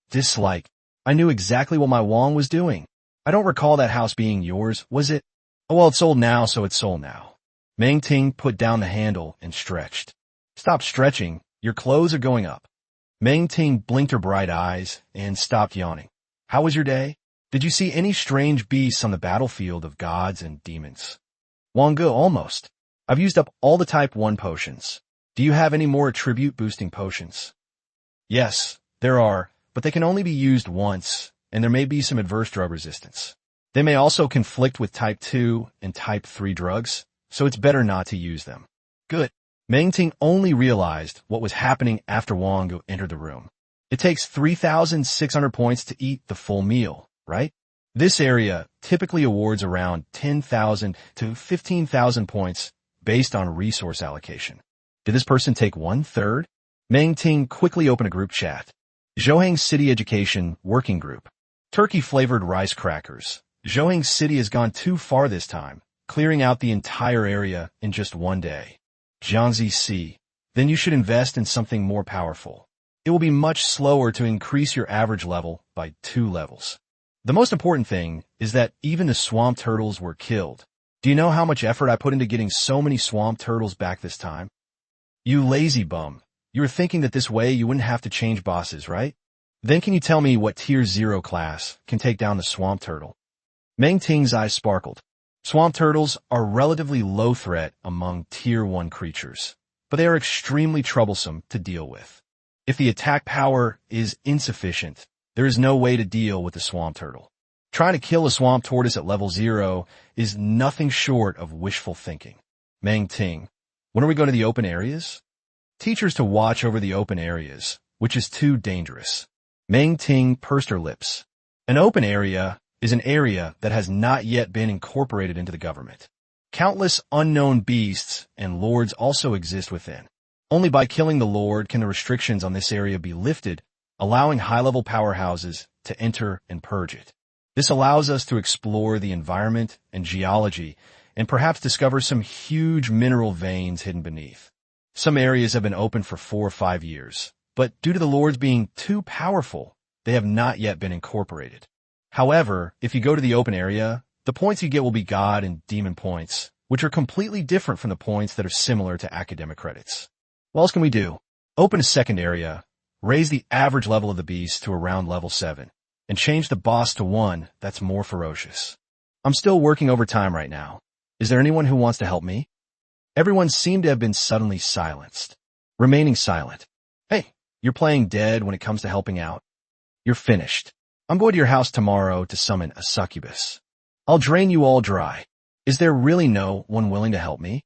Dislike. I knew exactly what my Wang was doing. I don't recall that house being yours, was it? Oh, well, it's sold now, so it's sold now. Meng Ting put down the handle and stretched. Stop stretching. Your clothes are going up. Meng Ting blinked her bright eyes and stopped yawning. How was your day? Did you see any strange beasts on the battlefield of gods and demons? Wang Ge, almost. I've used up all the Type 1 potions. Do you have any more attribute-boosting potions? Yes, there are, but they can only be used once, and there may be some adverse drug resistance. They may also conflict with Type 2 and Type 3 drugs, so it's better not to use them. Good. Meng Ting only realized what was happening after Wang Ge entered the room. It takes 3,600 points to eat the full meal, right? This area typically awards around 10,000 to 15,000 points based on resource allocation. Did this person take 1/3? Meng Ting quickly opened a group chat. Zhohang City Education Working Group. Turkey-flavored rice crackers. Zhohang City has gone too far this time, clearing out the entire area in just one day. Jiangxi C. Then you should invest in something more powerful. It will be much slower to increase your average level by 2 levels. The most important thing is that even the swamp turtles were killed. Do you know how much effort I put into getting so many swamp turtles back this time? You lazy bum. You were thinking that this way you wouldn't have to change bosses, right? Then can you tell me what Tier 0 class can take down the swamp turtle? Meng Ting's eyes sparkled. Swamp turtles are relatively low threat among Tier 1 creatures, but they are extremely troublesome to deal with. If the attack power is insufficient, there is no way to deal with the swamp turtle. Trying to kill a swamp tortoise at level 0 is nothing short of wishful thinking. Meng Ting, when are we going to the open areas? Teachers to watch over the open areas, which is too dangerous. Meng Ting pursed her lips. An open area is an area that has not yet been incorporated into the government. Countless unknown beasts and lords also exist within. Only by killing the lord can the restrictions on this area be lifted, allowing high-level powerhouses to enter and purge it. This allows us to explore the environment and geology and perhaps discover some huge mineral veins hidden beneath. Some areas have been open for 4 or 5 years, but due to the lords being too powerful, they have not yet been incorporated. However, if you go to the open area, the points you get will be god and demon points, which are completely different from the points that are similar to academic credits. What else can we do? Open a second area, raise the average level of the beast to around level 7, and change the boss to one that's more ferocious. I'm still working overtime right now. Is there anyone who wants to help me? Everyone seemed to have been suddenly silenced. Remaining silent. Hey, you're playing dead when it comes to helping out. You're finished. I'm going to your house tomorrow to summon a succubus. I'll drain you all dry. Is there really no one willing to help me?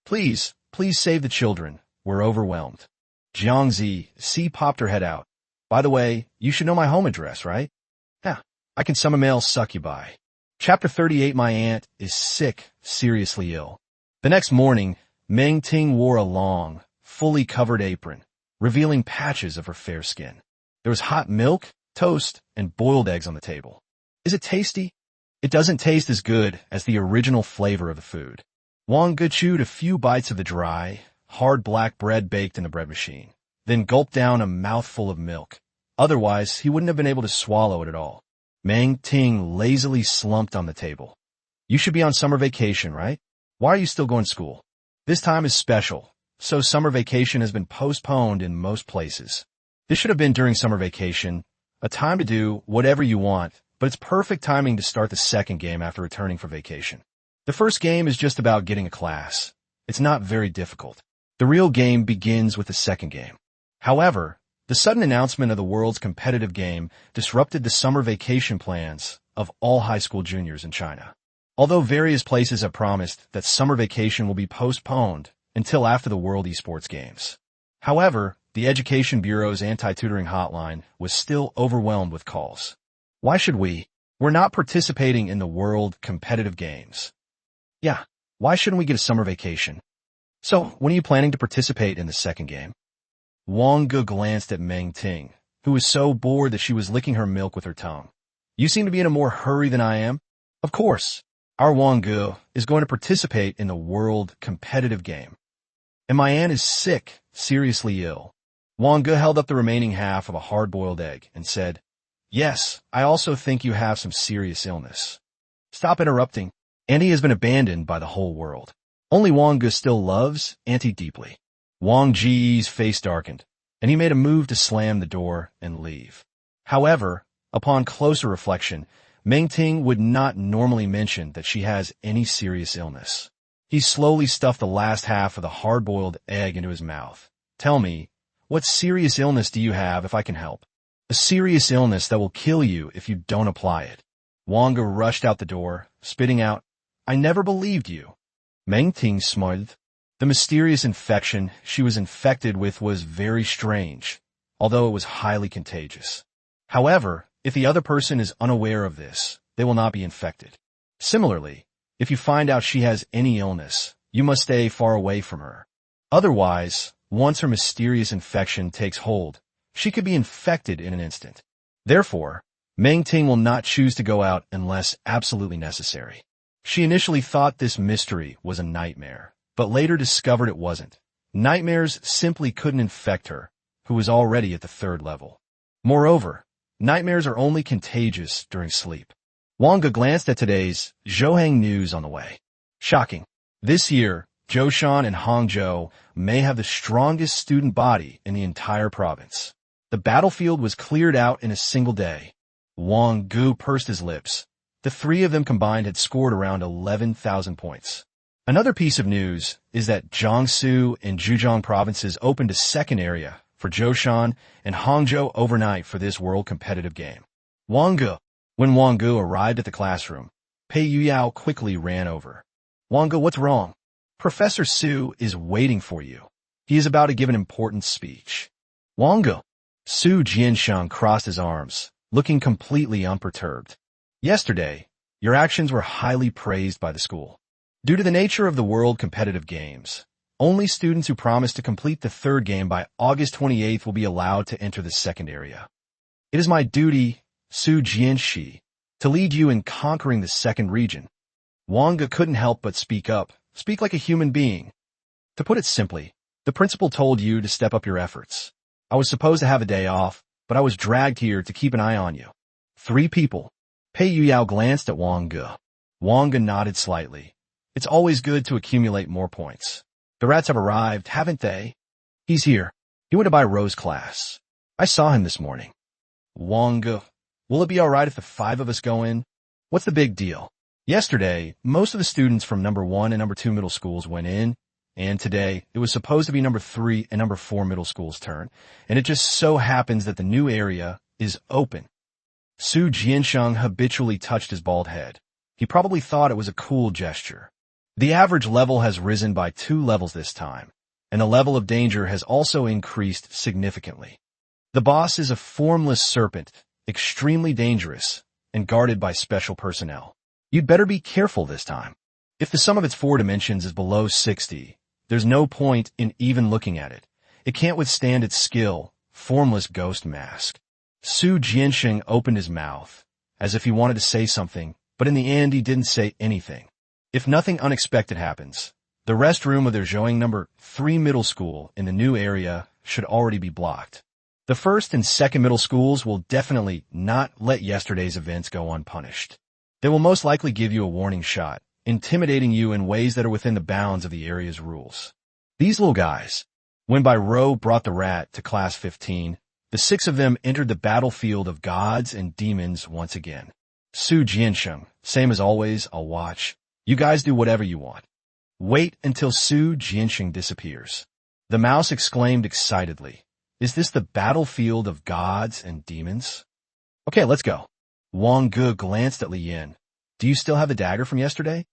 Please save the children. We're overwhelmed. Jiangxi C popped her head out. By the way, you should know my home address, right? Yeah, I can summon male succubi. Chapter 38. My aunt is sick, seriously ill. The next morning, Meng Ting wore a long, fully covered apron, revealing patches of her fair skin. There was hot milk, toast, and boiled eggs on the table. Is it tasty? It doesn't taste as good as the original flavor of the food. Wang Ge chewed a few bites of the dry, hard black bread baked in the bread machine, then gulped down a mouthful of milk. Otherwise, he wouldn't have been able to swallow it at all. Meng Ting lazily slumped on the table. You should be on summer vacation, right? Why are you still going to school? This time is special, so summer vacation has been postponed in most places. This should have been during summer vacation, a time to do whatever you want, but it's perfect timing to start the second game after returning for vacation. The first game is just about getting a class. It's not very difficult. The real game begins with the second game. However, the sudden announcement of the world's competitive game disrupted the summer vacation plans of all high school juniors in China. Although various places have promised that summer vacation will be postponed until after the World Esports Games. However, the Education Bureau's anti-tutoring hotline was still overwhelmed with calls. Why should we? We're not participating in the World Competitive Games. Yeah, why shouldn't we get a summer vacation? So, when are you planning to participate in the second game? Wang Ge glanced at Meng Ting, who was so bored that she was licking her milk with her tongue. You seem to be in a more hurry than I am. Of course, our Wang Ge is going to participate in the World Competitive Game. And my aunt is sick, seriously ill. Wang Ge held up the remaining half of a hard-boiled egg and said, Yes, I also think you have some serious illness. Stop interrupting. Auntie has been abandoned by the whole world. Only Wang Ge still loves Auntie deeply. Wang Ge's face darkened, and he made a move to slam the door and leave. However, upon closer reflection, Meng Ting would not normally mention that she has any serious illness. He slowly stuffed the last half of the hard-boiled egg into his mouth. Tell me, what serious illness do you have if I can help? A serious illness that will kill you if you don't apply it. Wang Ge rushed out the door, spitting out, I never believed you. Meng Ting smiled. The mysterious infection she was infected with was very strange, although it was highly contagious. However, if the other person is unaware of this, they will not be infected. Similarly, if you find out she has any illness, you must stay far away from her. Otherwise, once her mysterious infection takes hold, she could be infected in an instant. Therefore, Meng Ting will not choose to go out unless absolutely necessary. She initially thought this mystery was a nightmare, but later discovered it wasn't. Nightmares simply couldn't infect her, who was already at the 3rd level. Moreover, nightmares are only contagious during sleep. Wang Ge glanced at today's Zhohang news on the way. Shocking. This year, Zhoushan and Hangzhou may have the strongest student body in the entire province. The battlefield was cleared out in a single day. Wang Ge pursed his lips. The 3 of them combined had scored around 11,000 points. Another piece of news is that Jiangsu and Zhejiang provinces opened a second area for Zhoushan and Hangzhou overnight for this world competitive game. When Wang Ge arrived at the classroom, Pei Yuyao quickly ran over. Wang Ge, what's wrong? Professor Su is waiting for you. He is about to give an important speech. Wang Ge. Su Jianshang crossed his arms, looking completely unperturbed. Yesterday, your actions were highly praised by the school. Due to the nature of the World Competitive Games, only students who promise to complete the 3rd game by August 28th will be allowed to enter the second area. It is my duty, Su Jianshi, to lead you in conquering the second region. Wang Ge couldn't help but speak up, speak like a human being. To put it simply, the principal told you to step up your efforts. I was supposed to have a day off, but I was dragged here to keep an eye on you. 3 people. Pei Yuyao glanced at Wang Ge. Wang Ge nodded slightly. It's always good to accumulate more points. The rats have arrived, haven't they? He's here. He went to buy Rose class. I saw him this morning. Wang Ge, will it be all right if the 5 of us go in? What's the big deal? Yesterday, most of the students from number 1 and number 2 middle schools went in, and today it was supposed to be number 3 and number 4 middle school's turn, and it just so happens that the new area is open. Su Jiansheng habitually touched his bald head. He probably thought it was a cool gesture. The average level has risen by 2 levels this time, and the level of danger has also increased significantly. The boss is a formless serpent, extremely dangerous, and guarded by special personnel. You'd better be careful this time. If the sum of its 4 dimensions is below 60, there's no point in even looking at it. It can't withstand its skill, formless ghost mask. Su Jiansheng opened his mouth, as if he wanted to say something, but in the end he didn't say anything. If nothing unexpected happens, the restroom of their Zhoang number 3 middle school in the new area should already be blocked. The first and second middle schools will definitely not let yesterday's events go unpunished. They will most likely give you a warning shot, intimidating you in ways that are within the bounds of the area's rules. These little guys, when Bai Rou brought the rat to class 15, the 6 of them entered the battlefield of gods and demons once again. Su Jiansheng, same as always, I'll watch. You guys do whatever you want. Wait until Su Jiansheng disappears. The mouse exclaimed excitedly. Is this the battlefield of gods and demons? Okay, let's go. Wang Ge glanced at Li Yin. Do you still have the dagger from yesterday?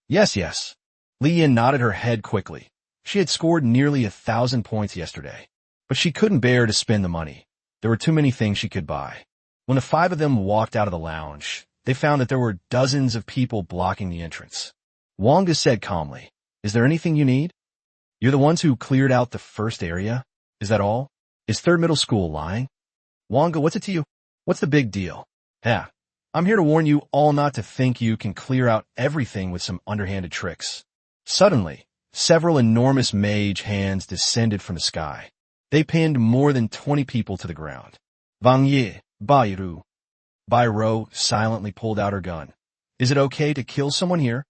Yes. Li Yin nodded her head quickly. She had scored nearly 1,000 points yesterday, but she couldn't bear to spend the money. There were too many things she could buy. When the 5 of them walked out of the lounge, they found that there were dozens of people blocking the entrance. Wang Ge said calmly, Is there anything you need? You're the ones who cleared out the first area? Is that all? Is third middle school lying? Wang Ge, what's it to you? What's the big deal? Yeah, I'm here to warn you all not to think you can clear out everything with some underhanded tricks. Suddenly, several enormous mage hands descended from the sky. They pinned more than 20 people to the ground. Wang Ge, Bai Rou silently pulled out her gun. Is it okay to kill someone here?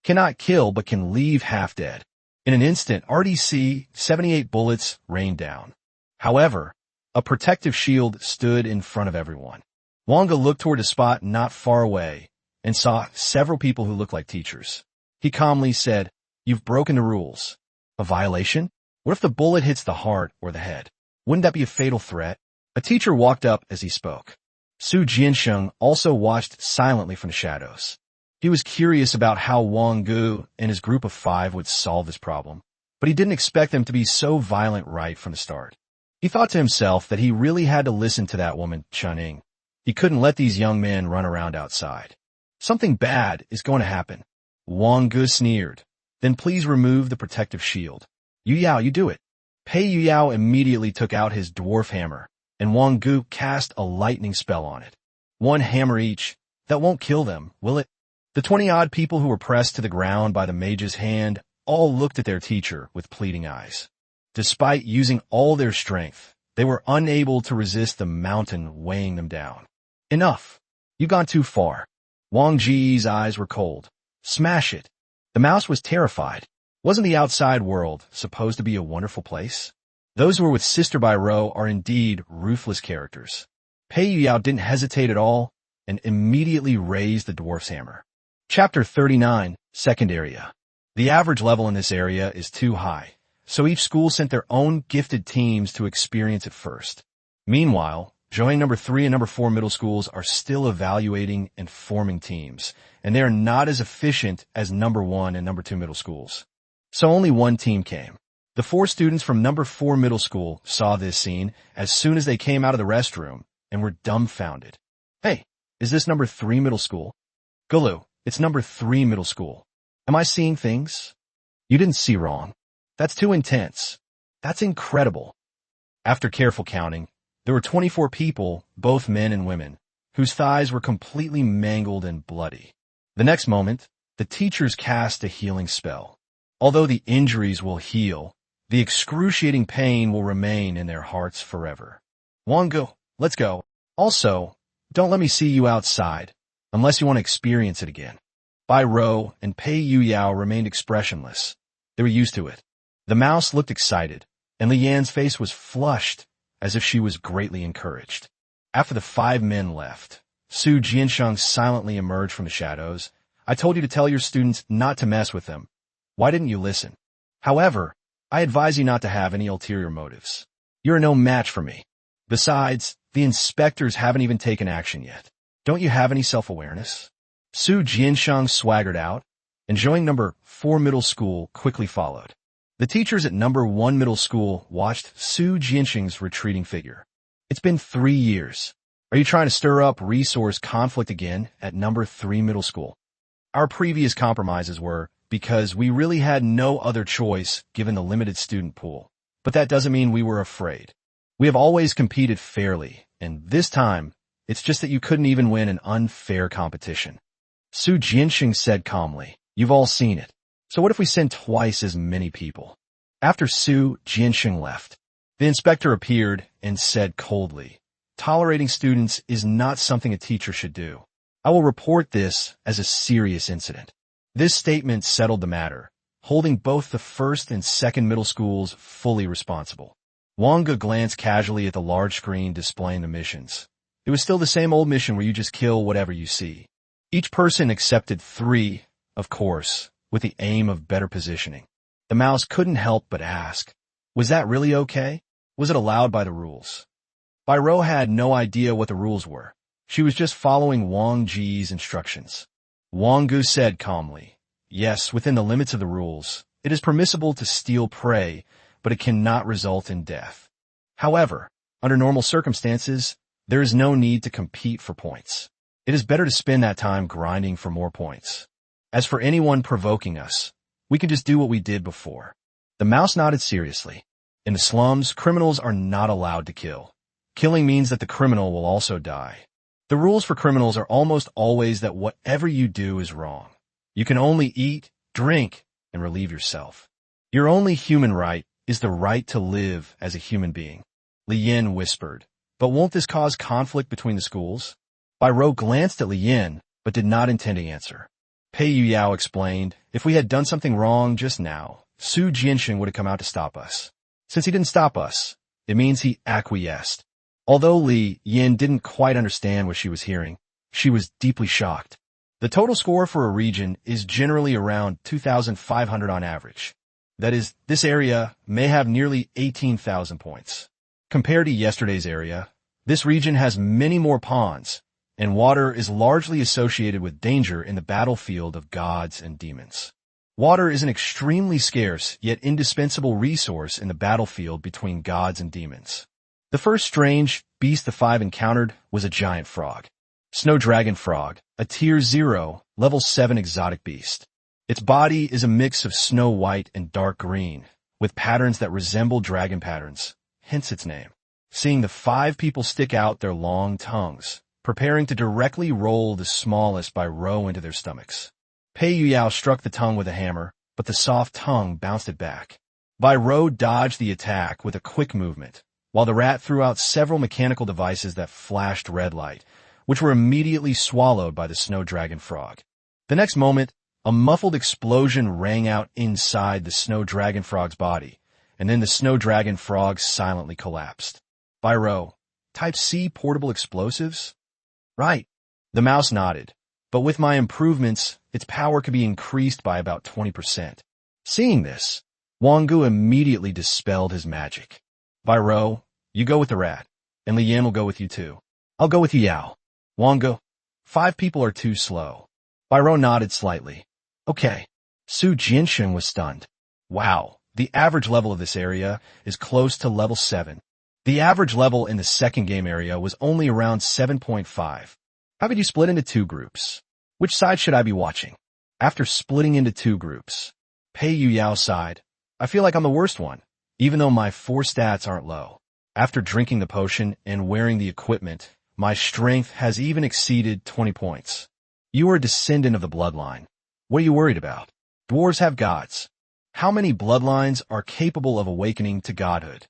Cannot kill, but can leave half dead. In an instant, RDC 78 bullets rained down. However, a protective shield stood in front of everyone. Wang Ge looked toward a spot not far away and saw several people who looked like teachers. He calmly said, You've broken the rules. A violation? What if the bullet hits the heart or the head? Wouldn't that be a fatal threat? A teacher walked up as he spoke. Su Jiansheng also watched silently from the shadows. He was curious about how Wang Ge and his group of 5 would solve this problem, but he didn't expect them to be so violent right from the start. He thought to himself that he really had to listen to that woman, Chuning. He couldn't let these young men run around outside. Something bad is going to happen. Wang Ge sneered. Then please remove the protective shield. Yu Yao, you do it. Pei Yu Yao immediately took out his dwarf hammer, and Wang Ge cast a lightning spell on it. 1 hammer each. That won't kill them, will it? The 20-odd people who were pressed to the ground by the mage's hand all looked at their teacher with pleading eyes. Despite using all their strength, they were unable to resist the mountain weighing them down. Enough. You've gone too far. Wang Ge's eyes were cold. Smash it. The mouse was terrified. Wasn't the outside world supposed to be a wonderful place? Those who were with Sister Bai Rou are indeed ruthless characters. Pei Yu Yao didn't hesitate at all and immediately raised the dwarf's hammer. Chapter 39, Second Area. The average level in this area is too high, so each school sent their own gifted teams to experience it first. Meanwhile, Zhoang number 3 and number 4 middle schools are still evaluating and forming teams, and they are not as efficient as number 1 and number 2 middle schools. So only one team came. The 4 students from number 4 middle school saw this scene as soon as they came out of the restroom and were dumbfounded. Hey, is this number 3 middle school? Gulu, it's number 3 middle school. Am I seeing things? You didn't see wrong. That's too intense. That's incredible. After careful counting, there were 24 people, both men and women, whose thighs were completely mangled and bloody. The next moment, the teachers cast a healing spell. Although the injuries will heal, the excruciating pain will remain in their hearts forever. Wang Ge, let's go. Also, don't let me see you outside, unless you want to experience it again. Bai Rou and Pei Yu Yao remained expressionless. They were used to it. The mouse looked excited, and Li Yan's face was flushed, as if she was greatly encouraged. After the 5 men left, Su Jiansheng silently emerged from the shadows. I told you to tell your students not to mess with them. Why didn't you listen? However, I advise you not to have any ulterior motives. You're no match for me. Besides, the inspectors haven't even taken action yet. Don't you have any self-awareness? Su Jiansheng swaggered out, and Zhoang number 4 middle school quickly followed. The teachers at number 1 middle school watched Su Jiansheng's retreating figure. It's been 3 years. Are you trying to stir up resource conflict again at number 3 middle school? Our previous compromises were because we really had no other choice given the limited student pool. But that doesn't mean we were afraid. We have always competed fairly, and this time, it's just that you couldn't even win an unfair competition. Su Jianxing said calmly, "You've all seen it. So what if we send twice as many people?" After Su Jianxing left, the inspector appeared and said coldly, "Tolerating students is not something a teacher should do. I will report this as a serious incident." This statement settled the matter, holding both the first and second middle schools fully responsible. Wang Ge glanced casually at the large screen displaying the missions. It was still the same old mission where you just kill whatever you see. Each person accepted 3, of course, with the aim of better positioning. The mouse couldn't help but ask, was that really okay? Was it allowed by the rules? Bai Rou had no idea what the rules were. She was just following Wang Ge's instructions. Wang Ge said calmly, "Yes, within the limits of the rules, it is permissible to steal prey, but it cannot result in death. However, under normal circumstances, there is no need to compete for points. It is better to spend that time grinding for more points. As for anyone provoking us, we can just do what we did before." The mouse nodded seriously. In the slums, criminals are not allowed to kill. Killing means that the criminal will also die. The rules for criminals are almost always that whatever you do is wrong. You can only eat, drink, and relieve yourself. Your only human right is the right to live as a human being. Li Yin whispered, "But won't this cause conflict between the schools?" Bai Rou glanced at Li Yin, but did not intend to answer. Pei Yuyao explained, "If we had done something wrong just now, Su Jianxing would have come out to stop us. Since he didn't stop us, it means he acquiesced." Although Li Yin didn't quite understand what she was hearing, she was deeply shocked. The total score for a region is generally around 2,500 on average. That is, this area may have nearly 18,000 points. Compared to yesterday's area, this region has many more ponds, and water is largely associated with danger in the battlefield of gods and demons. Water is an extremely scarce yet indispensable resource in the battlefield between gods and demons. The first strange beast the 5 encountered was a giant frog. Snow Dragon Frog, a Tier 0, Level 7 exotic beast. Its body is a mix of snow white and dark green, with patterns that resemble dragon patterns, hence its name. Seeing the 5 people stick out their long tongues, preparing to directly roll the smallest Bai Rou into their stomachs. Pei Yuyao struck the tongue with a hammer, but the soft tongue bounced it back. Bai Rou dodged the attack with a quick movement, while the rat threw out several mechanical devices that flashed red light, which were immediately swallowed by the Snow Dragon Frog. The next moment, a muffled explosion rang out inside the Snow Dragon Frog's body, and then the Snow Dragon Frog silently collapsed. Bai Rou, Type C portable explosives? Right. The mouse nodded, but with my improvements, its power could be increased by about 20%. Seeing this, Wang Ge immediately dispelled his magic. Bai Rou, you go with the rat, and Li Yin will go with you too. I'll go with Yao. Wang Ge, 5 people are too slow. Bai Rou nodded slightly. Okay. Su Jianxing was stunned. Wow, the average level of this area is close to level 7. The average level in the second game area was only around 7.5. How could you split into 2 groups? Which side should I be watching? After splitting into 2 groups, Pei Yuyao sighed. I feel like I'm the worst one, even though my 4 stats aren't low. After drinking the potion and wearing the equipment, my strength has even exceeded 20 points. You are a descendant of the bloodline. What are you worried about? Dwarves have gods. How many bloodlines are capable of awakening to godhood?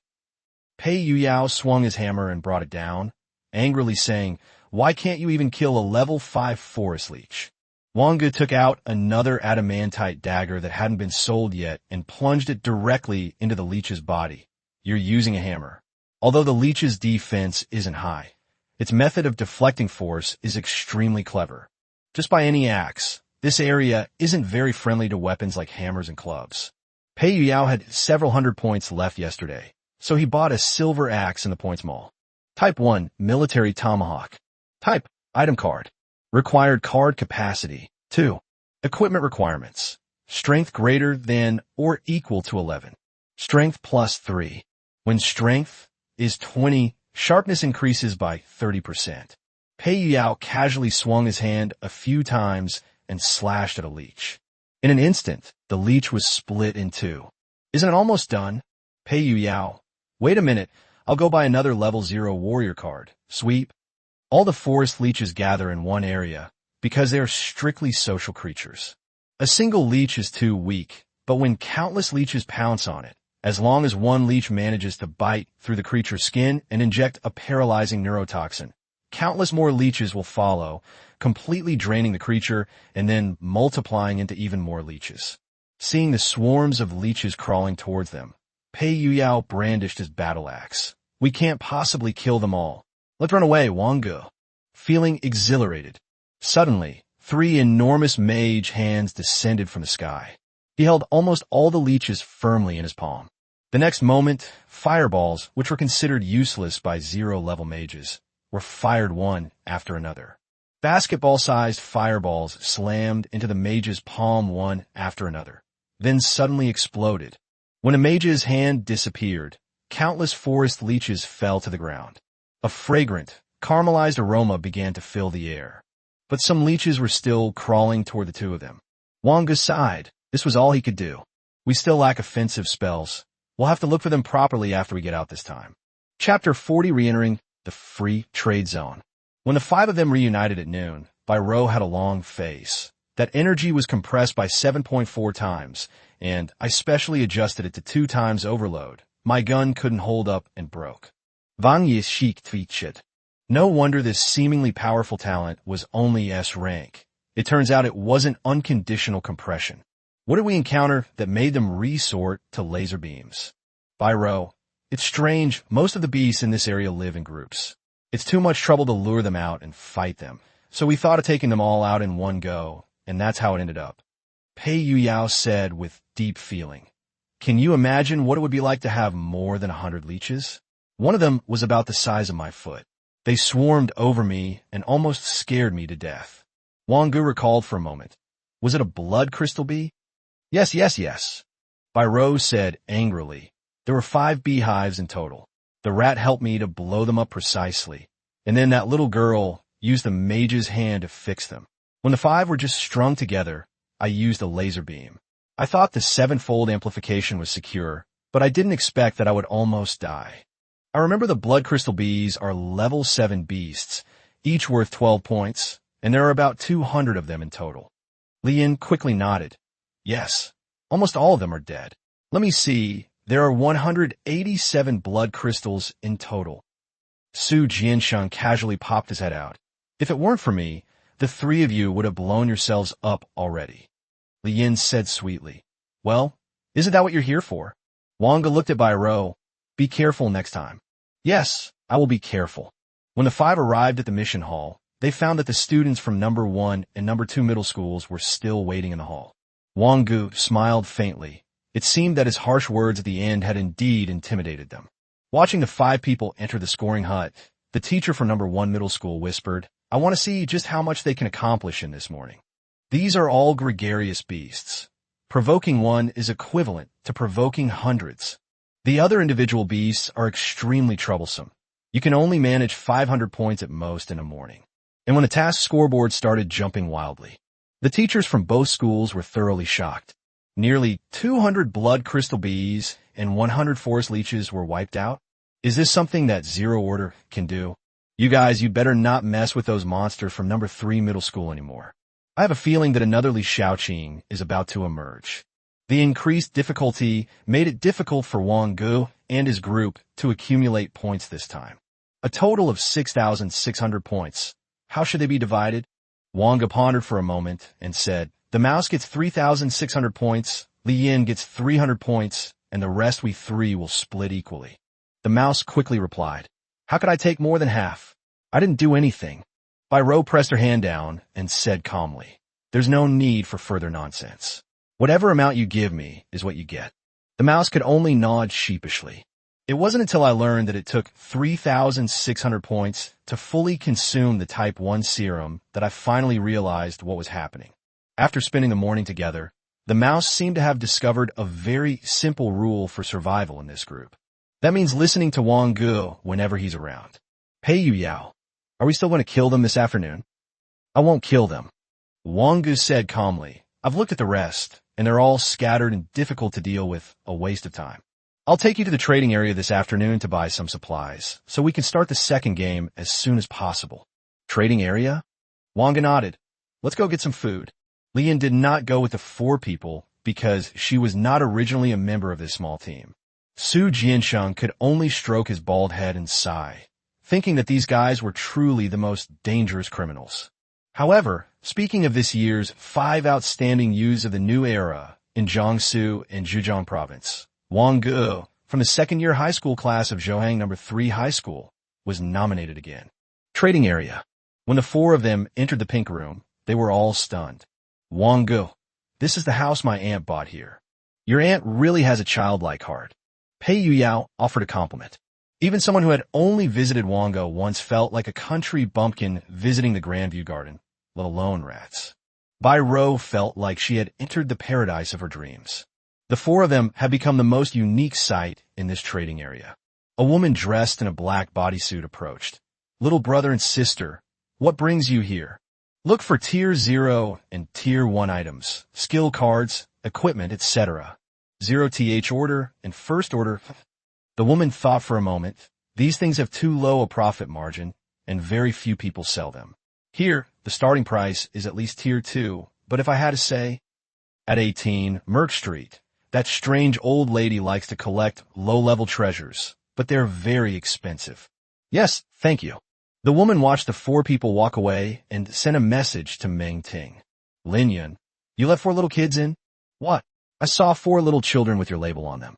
Pei Yuyao swung his hammer and brought it down, angrily saying, why can't you even kill a level 5 forest leech? Wang Ge took out another adamantite dagger that hadn't been sold yet and plunged it directly into the leech's body. You're using a hammer. Although the leech's defense isn't high, its method of deflecting force is extremely clever. Just by any axe, this area isn't very friendly to weapons like hammers and clubs. Pei Yuyao had several hundred points left yesterday, so he bought a silver axe in the points mall. Type 1, Military Tomahawk. Type, Item Card. Required card capacity, 2. Equipment requirements. Strength greater than or equal to 11. Strength plus 3. When strength is 20, sharpness increases by 30%. Pei Yuyao casually swung his hand a few times and slashed at a leech. In an instant, the leech was split in 2. Isn't it almost done? Pei Yuyao. Wait a minute, I'll go buy another level 0 warrior card. Sweep. All the forest leeches gather in one area because they are strictly social creatures. A single leech is too weak, but when countless leeches pounce on it, as long as one leech manages to bite through the creature's skin and inject a paralyzing neurotoxin, countless more leeches will follow, completely draining the creature and then multiplying into even more leeches. Seeing the swarms of leeches crawling towards them, Pei Yuyao brandished his battle axe. We can't possibly kill them all. Let's run away, Wang Ge. Feeling exhilarated. Suddenly, 3 enormous mage hands descended from the sky. He held almost all the leeches firmly in his palm. The next moment, fireballs, which were considered useless by 0-level mages, were fired one after another. Basketball-sized fireballs slammed into the mage's palm one after another, then suddenly exploded. When a mage's hand disappeared, countless forest leeches fell to the ground. A fragrant, caramelized aroma began to fill the air. But some leeches were still crawling toward the two of them. Wang Ge sighed. This was all he could do. We still lack offensive spells. We'll have to look for them properly after we get out this time. Chapter 40, re-entering the free trade zone. When the 5 of them reunited at noon, Biro had a long face. That energy was compressed by 7.4 times, and I specially adjusted it to 2 times overload. My gun couldn't hold up and broke. Wang Ge chic tweeted. No wonder this seemingly powerful talent was only S rank. It turns out it wasn't unconditional compression. What did we encounter that made them resort to laser beams? Biro, it's strange, most of the beasts in this area live in groups. It's too much trouble to lure them out and fight them, so we thought of taking them all out in one go, and that's how it ended up. Pei Yuyao said with deep feeling. Can you imagine what it would be like to have more than 100 leeches? One of them was about the size of my foot. They swarmed over me and almost scared me to death. Wang Ge recalled for a moment. Was it a blood crystal bee? Yes. Biro said angrily. There were 5 beehives in total. The rat helped me to blow them up precisely, and then that little girl used the mage's hand to fix them. When the 5 were just strung together, I used a laser beam. I thought the 7-fold amplification was secure, but I didn't expect that I would almost die. I remember the blood crystal bees are level 7 beasts, each worth 12 points, and there are about 200 of them in total. Lian quickly nodded. Yes, almost all of them are dead. Let me see, there are 187 blood crystals in total. Su Jiansheng casually popped his head out. If it weren't for me, the 3 of you would have blown yourselves up already. Lian said sweetly. Well, isn't that what you're here for? Wang Ge looked at Biro. Be careful next time. Yes, I will be careful. When the 5 arrived at the mission hall, they found that the students from number 1 and number 2 middle schools were still waiting in the hall. Wang Ge smiled faintly. It seemed that his harsh words at the end had indeed intimidated them. Watching the 5 people enter the scoring hut, the teacher from number 1 middle school whispered, I want to see just how much they can accomplish in this morning. These are all gregarious beasts. Provoking one is equivalent to provoking hundreds. The other individual beasts are extremely troublesome. You can only manage 500 points at most in a morning. And when the task scoreboard started jumping wildly, the teachers from both schools were thoroughly shocked. Nearly 200 blood crystal bees and 100 forest leeches were wiped out. Is this something that Zero Order can do? You guys, you'd better not mess with those monsters from number 3 middle school anymore. I have a feeling that another Li Shaoqing is about to emerge. The increased difficulty made it difficult for Wang Ge and his group to accumulate points this time. A total of 6,600 points. How should they be divided? Wang Ge pondered for a moment and said, the mouse gets 3,600 points, Li Yin gets 300 points, and the rest we 3 will split equally. The mouse quickly replied, how could I take more than half? I didn't do anything. Biro pressed her hand down and said calmly, there's no need for further nonsense. Whatever amount you give me is what you get. The mouse could only nod sheepishly. It wasn't until I learned that it took 3,600 points to fully consume the Type 1 serum that I finally realized what was happening. After spending the morning together, the mouse seemed to have discovered a very simple rule for survival in this group. That means listening to Wang Ge whenever he's around. Pei Yuyao, are we still going to kill them this afternoon? I won't kill them. Wang Ge said calmly. I've looked at the rest, and they're all scattered and difficult to deal with, a waste of time. I'll take you to the trading area this afternoon to buy some supplies, so we can start the second game as soon as possible. Trading area? Wang Ge nodded. Let's go get some food. Lian did not go with the 4 people because she was not originally a member of this small team. Su Jiansheng could only stroke his bald head and sigh, thinking that these guys were truly the most dangerous criminals. However, speaking of this year's 5 outstanding youths of the new era in Jiangsu and Zhejiang province, Wang Ge, from the second-year high school class of Zhohang No. 3 High School, was nominated again. Trading area. When the 4 of them entered the pink room, they were all stunned. Wang Ge, this is the house my aunt bought here. Your aunt really has a childlike heart. Pei Yuyao offered a compliment. Even someone who had only visited Wang Ge once felt like a country bumpkin visiting the Grandview Garden, let alone rats. Bai Rou felt like she had entered the paradise of her dreams. The 4 of them had become the most unique sight in this trading area. A woman dressed in a black bodysuit approached. Little brother and sister, what brings you here? Look for Tier 0 and Tier 1 items, skill cards, equipment, etc. 0th order and first order. The woman thought for a moment. These things have too low a profit margin, and very few people sell them. Here, the starting price is at least Tier 2, but if I had to say, at 18, Merck Street. That strange old lady likes to collect low-level treasures, but they're very expensive. Yes, thank you. The woman watched the 4 people walk away and sent a message to Meng Ting. Lin Yun, you let 4 little kids in? What? I saw 4 little children with your label on them.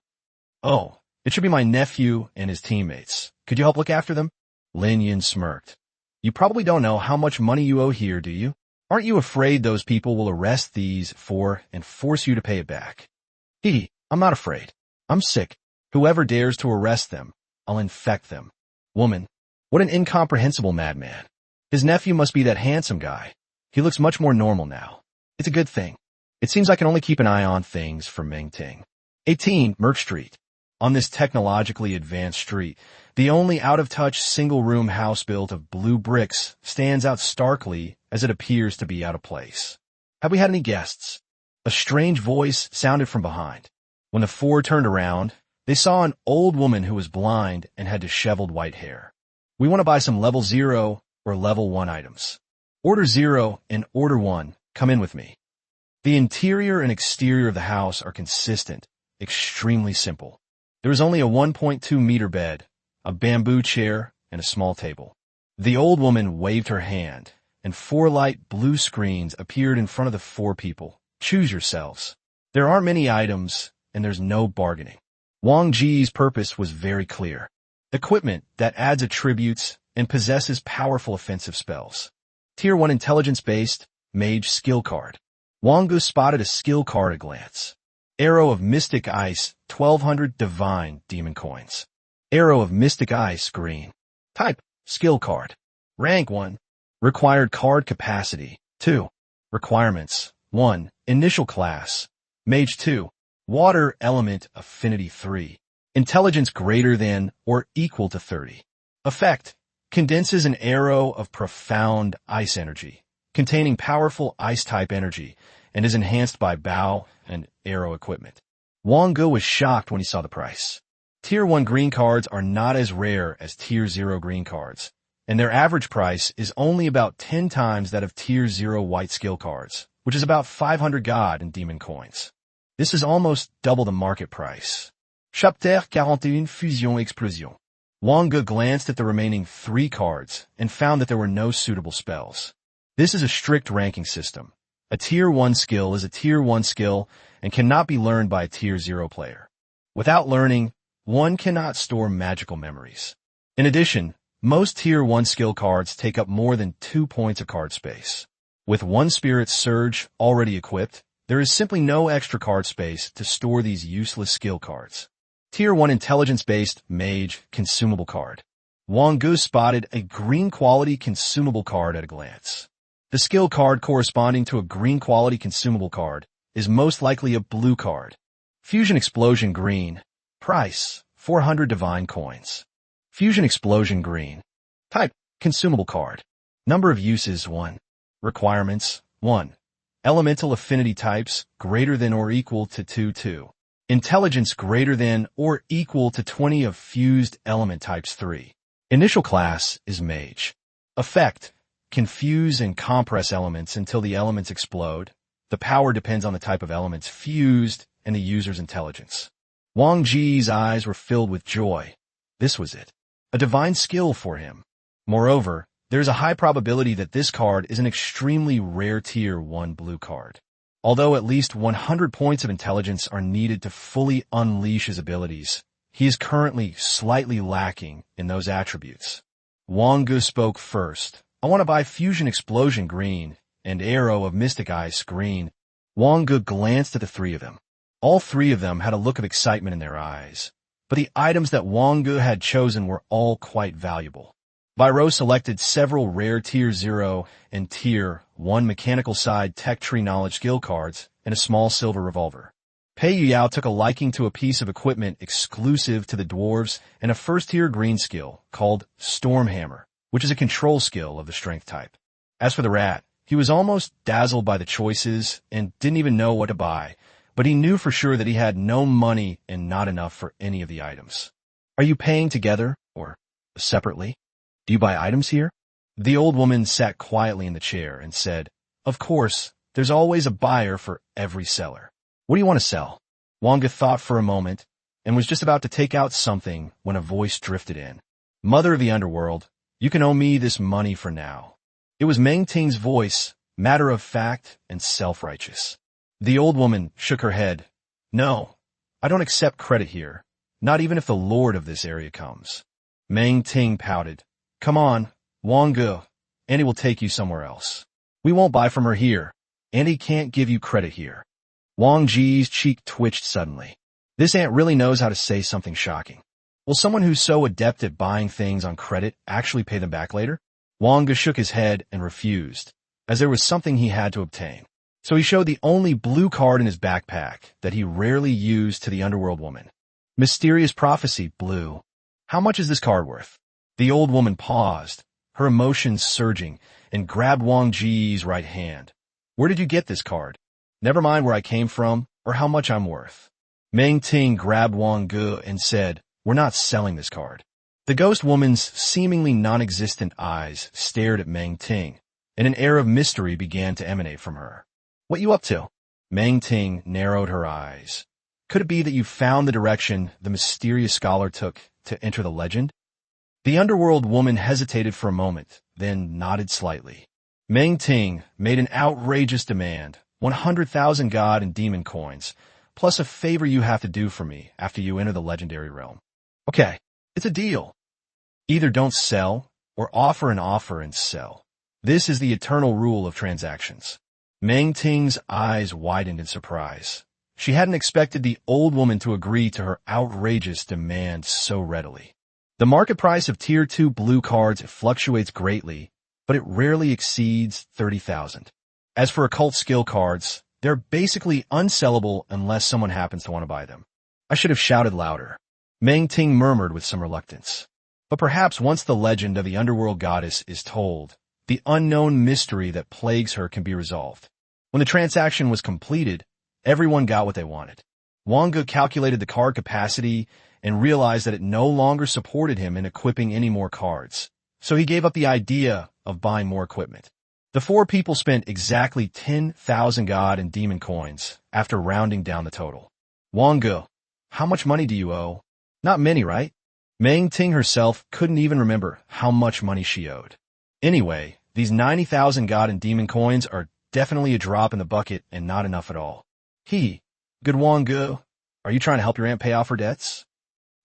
Oh, it should be my nephew and his teammates. Could you help look after them? Lin Yun smirked. You probably don't know how much money you owe here, do you? Aren't you afraid those people will arrest these 4 and force you to pay it back? I'm not afraid. I'm sick. Whoever dares to arrest them, I'll infect them. Woman, what an incomprehensible madman. His nephew must be that handsome guy. He looks much more normal now. It's a good thing. It seems I can only keep an eye on things for Meng Ting. 18, Merck Street. On this technologically advanced street, the only out-of-touch single-room house built of blue bricks stands out starkly as it appears to be out of place. Have we had any guests? A strange voice sounded from behind. When the 4 turned around, they saw an old woman who was blind and had disheveled white hair. We want to buy some level 0 or level 1 items. Order 0 and order 1. Come in with me. The interior and exterior of the house are consistent, extremely simple. There is only a 1.2-meter bed, a bamboo chair, and a small table. The old woman waved her hand, and 4 light blue screens appeared in front of the 4 people. Choose yourselves. There aren't many items, and there's no bargaining. Wang Ge's purpose was very clear. Equipment that adds attributes and possesses powerful offensive spells. Tier 1 intelligence-based, Mage skill card. Wang Ge spotted a skill card at a glance. Arrow of Mystic Ice, 1200 Divine Demon Coins. Arrow of Mystic Ice, green. Type, skill card. Rank 1. Required card capacity, 2. Requirements, 1. Initial class. Mage 2. Water element affinity 3. Intelligence greater than or equal to 30. Effect. Condenses an arrow of profound ice energy, containing powerful ice-type energy, and is enhanced by bow and arrow equipment. Wang Ge was shocked when he saw the price. Tier 1 green cards are not as rare as Tier 0 green cards, and their average price is only about 10 times that of Tier 0 white skill cards, which is about 500 God and demon coins. This is almost double the market price. Chapter 41 Fusion Explosion. Wang Ge glanced at the remaining 3 cards and found that there were no suitable spells. This is a strict ranking system. A Tier 1 skill is a Tier 1 skill and cannot be learned by a Tier 0 player. Without learning, one cannot store magical memories. In addition, most Tier 1 skill cards take up more than 2 points of card space. With 1 Spirit Surge already equipped, there is simply no extra card space to store these useless skill cards. Tier 1 intelligence-based Mage consumable card. Wang Ge spotted a green quality consumable card at a glance. The skill card corresponding to a green quality consumable card is most likely a blue card. Fusion Explosion green. Price, 400 divine coins. Fusion Explosion green. Type, consumable card. Number of uses, 1. Requirements, 1. Elemental affinity types, greater than or equal to 2. Intelligence greater than or equal to 20 of fused element types 3. Initial class is Mage. Effect: confuse and compress elements until the elements explode. The power depends on the type of elements fused and the user's intelligence. Wang Ge's eyes were filled with joy. This was it. A divine skill for him. Moreover, there is a high probability that this card is an extremely rare Tier 1 blue card. Although at least 100 points of intelligence are needed to fully unleash his abilities, he is currently slightly lacking in those attributes. Wang Ge spoke first. I want to buy Fusion Explosion green and Arrow of Mystic Ice green. Wang Ge glanced at the three of them. All three of them had a look of excitement in their eyes, but the items that Wang Ge had chosen were all quite valuable. Biro selected several rare Tier 0 and Tier 1 mechanical side tech tree knowledge skill cards and a small silver revolver. Pei Yuyao took a liking to a piece of equipment exclusive to the dwarves and a first-tier green skill called Storm Hammer, which is a control skill of the strength type. As for the rat, he was almost dazzled by the choices and didn't even know what to buy, but he knew for sure that he had no money and not enough for any of the items. Are you paying together or separately? Do you buy items here? The old woman sat quietly in the chair and said, Of course, there's always a buyer for every seller. What do you want to sell? Wang Ge thought for a moment and was just about to take out something when a voice drifted in. Mother of the underworld, you can owe me this money for now. It was Meng Ting's voice, matter of fact and self-righteous. The old woman shook her head. No, I don't accept credit here, not even if the lord of this area comes. Meng Ting pouted. Come on, Wang Ge, Andy will take you somewhere else. We won't buy from her here. Andy can't give you credit here. Wang Ge's cheek twitched suddenly. This aunt really knows how to say something shocking. Will someone who's so adept at buying things on credit actually pay them back later? Wang Ge shook his head and refused, as there was something he had to obtain. So he showed the only blue card in his backpack that he rarely used to the underworld woman. Mysterious Prophecy, blue. How much is this card worth? The old woman paused, her emotions surging, and grabbed Wang Ge's right hand. Where did you get this card? Never mind where I came from or how much I'm worth. Meng Ting grabbed Wang Ge and said, We're not selling this card. The ghost woman's seemingly non-existent eyes stared at Meng Ting, and an air of mystery began to emanate from her. What you up to? Meng Ting narrowed her eyes. Could it be that you found the direction the mysterious scholar took to enter the legend? The underworld woman hesitated for a moment, then nodded slightly. Meng Ting made an outrageous demand, 100,000 god and demon coins, plus a favor you have to do for me after you enter the legendary realm. Okay, it's a deal. Either don't sell, or offer an offer and sell. This is the eternal rule of transactions. Meng Ting's eyes widened in surprise. She hadn't expected the old woman to agree to her outrageous demand so readily. The market price of Tier 2 blue cards fluctuates greatly, but it rarely exceeds 30,000. As for occult skill cards, they're basically unsellable unless someone happens to want to buy them. I should have shouted louder. Meng Ting murmured with some reluctance. But perhaps once the legend of the underworld goddess is told, the unknown mystery that plagues her can be resolved. When the transaction was completed, everyone got what they wanted. Wang Ge calculated the card capacity and realized that it no longer supported him in equipping any more cards, so he gave up the idea of buying more equipment. The four people spent exactly 10,000 god and demon coins after rounding down the total. Wang Ge, how much money do you owe? Not many, right? Meng Ting herself couldn't even remember how much money she owed. Anyway, these 90,000 god and demon coins are definitely a drop in the bucket and not enough at all. Good Wang Ge, are you trying to help your aunt pay off her debts?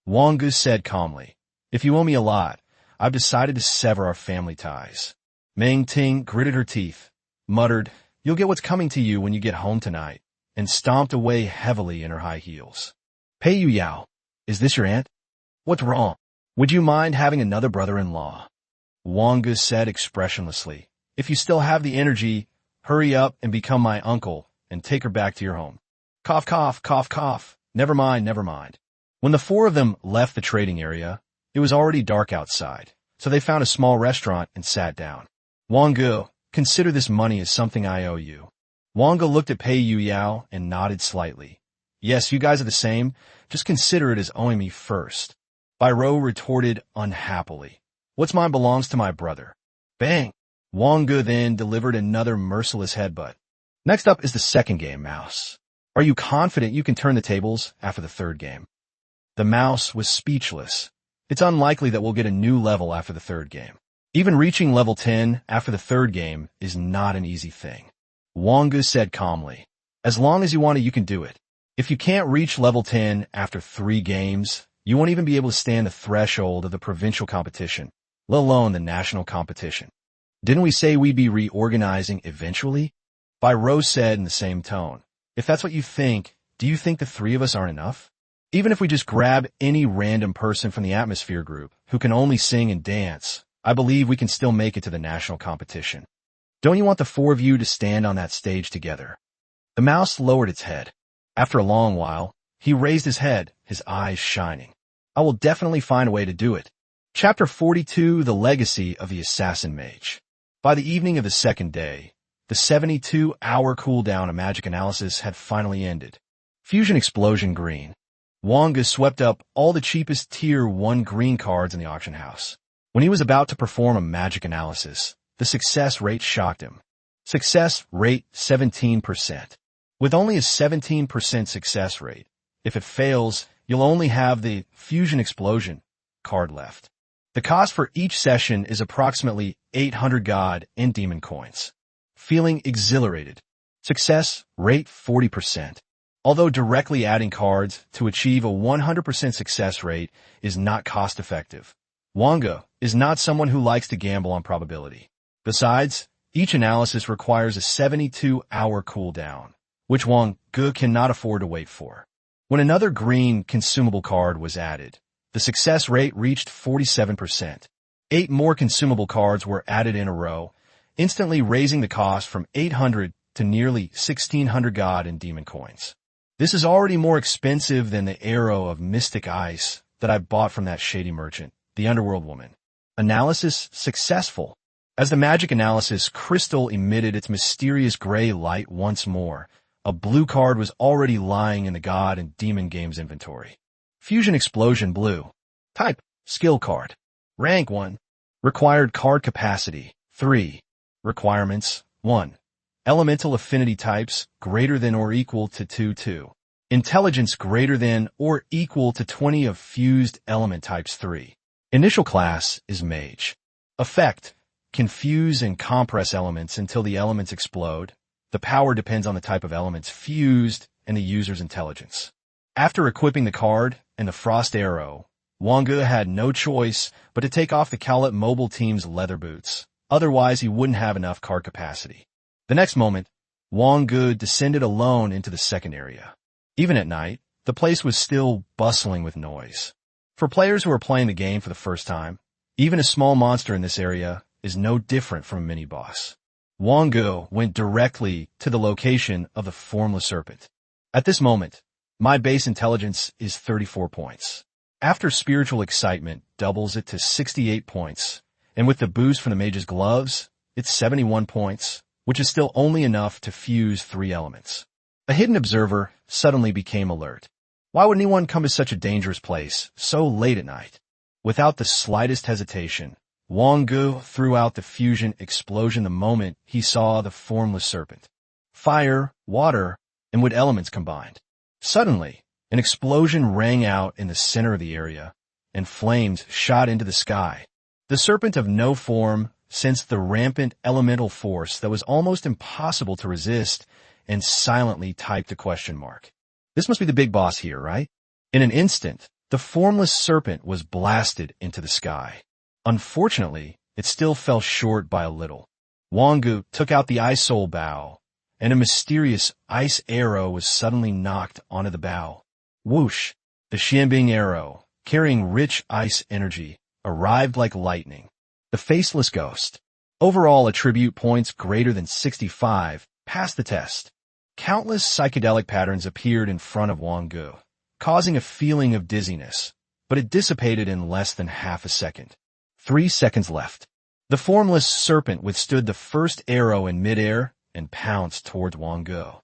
Wang Ge said calmly, If you owe me a lot, I've decided to sever our family ties. Meng Ting gritted her teeth, muttered, You'll get what's coming to you when you get home tonight, and stomped away heavily in her high heels. Pei Yuyao, is this your aunt? What's wrong? Would you mind having another brother-in-law? Wang Ge said expressionlessly, If you still have the energy, hurry up and become my uncle and take her back to your home. Cough, cough, cough, cough. Never mind, never mind. When the four of them left the trading area, it was already dark outside, so they found a small restaurant and sat down. Wang Ge, consider this money as something I owe you. Wang Ge looked at Pei Yuyao and nodded slightly. Yes, you guys are the same. Just consider it as owing me first. Ro retorted unhappily. What's mine belongs to my brother. Bang! Wang Ge then delivered another merciless headbutt. Next up is the second game, Mouse. Are you confident you can turn the tables after the third game? The mouse was speechless. It's unlikely that we'll get a new level after the third game. Even reaching level 10 after the third game is not an easy thing. Wang Ge said calmly. As long as you want it, you can do it. If you can't reach level 10 after 3 games, you won't even be able to stand the threshold of the provincial competition, let alone the national competition. Didn't we say we'd be reorganizing eventually? Ro said in the same tone. If that's what you think, do you think the 3 of us aren't enough? Even if we just grab any random person from the atmosphere group who can only sing and dance, I believe we can still make it to the national competition. Don't you want the 4 of you to stand on that stage together? The mouse lowered its head. After a long while, he raised his head, his eyes shining. I will definitely find a way to do it. Chapter 42, The Legacy of the Assassin Mage. By the evening of the second day, the 72-hour cooldown of magic analysis had finally ended. Fusion Explosion Green. Wang Ge swept up all the cheapest Tier 1 green cards in the auction house. When he was about to perform a magic analysis, the success rate shocked him. Success rate 17%. With only a 17% success rate, if it fails, you'll only have the Fusion Explosion card left. The cost for each session is approximately 800 God and Demon coins. Feeling exhilarated. Success rate 40%. Although directly adding cards to achieve a 100% success rate is not cost-effective, Wang Ge is not someone who likes to gamble on probability. Besides, each analysis requires a 72-hour cooldown, which Wang Ge cannot afford to wait for. When another green consumable card was added, the success rate reached 47%. 8 more consumable cards were added in a row, instantly raising the cost from 800 to nearly 1600 God in Demon coins. This is already more expensive than the arrow of mystic ice that I bought from that shady merchant, the underworld woman. Analysis successful. As the magic analysis crystal emitted its mysterious gray light once more, a blue card was already lying in the God and Demon game's inventory. Fusion Explosion Blue. Type, Skill card. Rank 1. Required card capacity, 3. Requirements, 1. Elemental affinity types, greater than or equal to 2-2. Intelligence greater than or equal to 20 of fused element types 3. Initial class is Mage. Effect, confuse and compress elements until the elements explode. The power depends on the type of elements fused and the user's intelligence. After equipping the card and the Frost Arrow, Wang Ge had no choice but to take off the Cowlet Mobile Team's leather boots. Otherwise, he wouldn't have enough card capacity. The next moment, Wang Ge descended alone into the second area. Even at night, the place was still bustling with noise. For players who are playing the game for the first time, even a small monster in this area is no different from a mini-boss. Wang Ge went directly to the location of the Formless Serpent. At this moment, my base intelligence is 34 points. After spiritual excitement doubles it to 68 points, and with the boost from the Mage's gloves, it's 71 points, which is still only enough to fuse 3 elements. A hidden observer suddenly became alert. Why would anyone come to such a dangerous place so late at night? Without the slightest hesitation, Wang Ge threw out the fusion explosion the moment he saw the Formless Serpent. Fire, water, and wood elements combined. Suddenly, an explosion rang out in the center of the area, and flames shot into the sky. The serpent of no form sensed the rampant elemental force that was almost impossible to resist and silently typed a question mark. This must be the big boss here, right? In an instant, the Formless Serpent was blasted into the sky. Unfortunately, it still fell short by a little. Wang Ge took out the Ice Soul bow, and a mysterious ice arrow was suddenly knocked onto the bow. Whoosh! The Xianbing arrow, carrying rich ice energy, arrived like lightning. The Faceless Ghost. Overall attribute points greater than 65 passed the test. Countless psychedelic patterns appeared in front of Wang Ge, causing a feeling of dizziness, but it dissipated in less than half a second. 3 seconds left. The Formless Serpent withstood the first arrow in midair and pounced towards Wang Ge.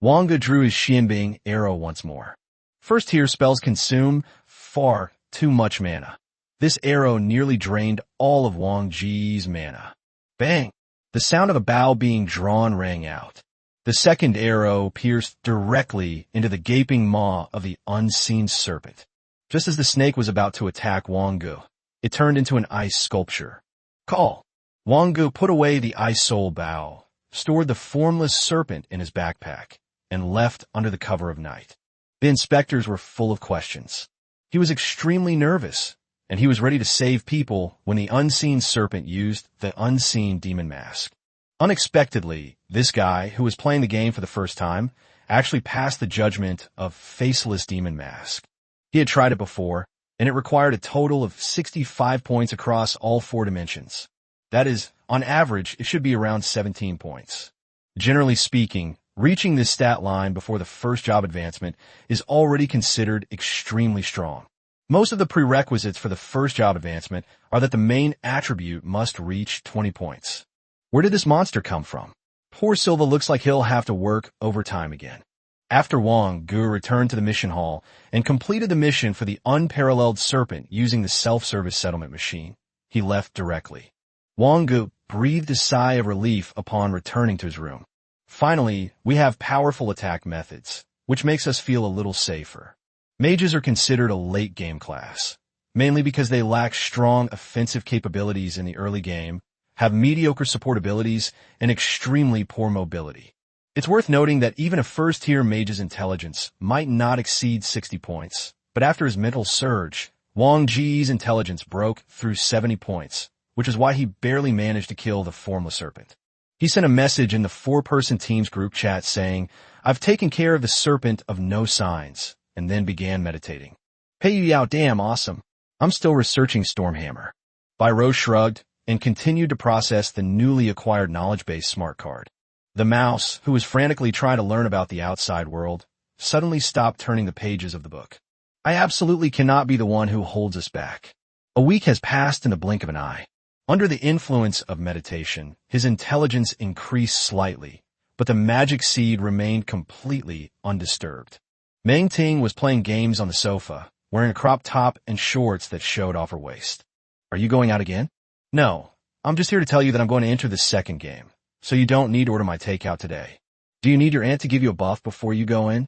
Wang Ge drew his Xianbing arrow once more. First tier spells consume far too much mana. This arrow nearly drained all of Wang Ge's mana. Bang! The sound of a bow being drawn rang out. The second arrow pierced directly into the gaping maw of the unseen serpent. Just as the snake was about to attack Wang Ge, it turned into an ice sculpture. Call! Wang Ge put away the ice soul bow, stored the formless serpent in his backpack, and left under the cover of night. The inspectors were full of questions. He was extremely nervous, and he was ready to save people when the unseen serpent used the unseen demon mask. Unexpectedly, this guy, who was playing the game for the first time, actually passed the judgment of faceless demon mask. He had tried it before, and it required a total of 65 points across all 4 dimensions. That is, on average, it should be around 17 points. Generally speaking, reaching this stat line before the first job advancement is already considered extremely strong. Most of the prerequisites for the first job advancement are that the main attribute must reach 20 points. Where did this monster come from? Poor Silva looks like he'll have to work overtime again. After Wang Ge returned to the mission hall and completed the mission for the unparalleled serpent using the self-service settlement machine, he left directly. Wang Ge breathed a sigh of relief upon returning to his room. Finally, we have powerful attack methods, which makes us feel a little safer. Mages are considered a late-game class, mainly because they lack strong offensive capabilities in the early game, have mediocre support abilities, and extremely poor mobility. It's worth noting that even a first-tier mage's intelligence might not exceed 60 points, but after his mental surge, Wang Ge's intelligence broke through 70 points, which is why he barely managed to kill the formless serpent. He sent a message in the 4-person team's group chat saying, "I've taken care of the serpent of no signs," and then began meditating. "Hey you yao, damn awesome. I'm still researching Stormhammer." Byro shrugged and continued to process the newly acquired knowledge base smart card. The mouse, who was frantically trying to learn about the outside world, suddenly stopped turning the pages of the book. "I absolutely cannot be the one who holds us back." A week has passed in the blink of an eye. Under the influence of meditation, his intelligence increased slightly, but the magic seed remained completely undisturbed. Meng Ting was playing games on the sofa, wearing a crop top and shorts that showed off her waist. "Are you going out again?" "No, I'm just here to tell you that I'm going to enter the second game, so you don't need to order my takeout today. Do you need your aunt to give you a buff before you go in?"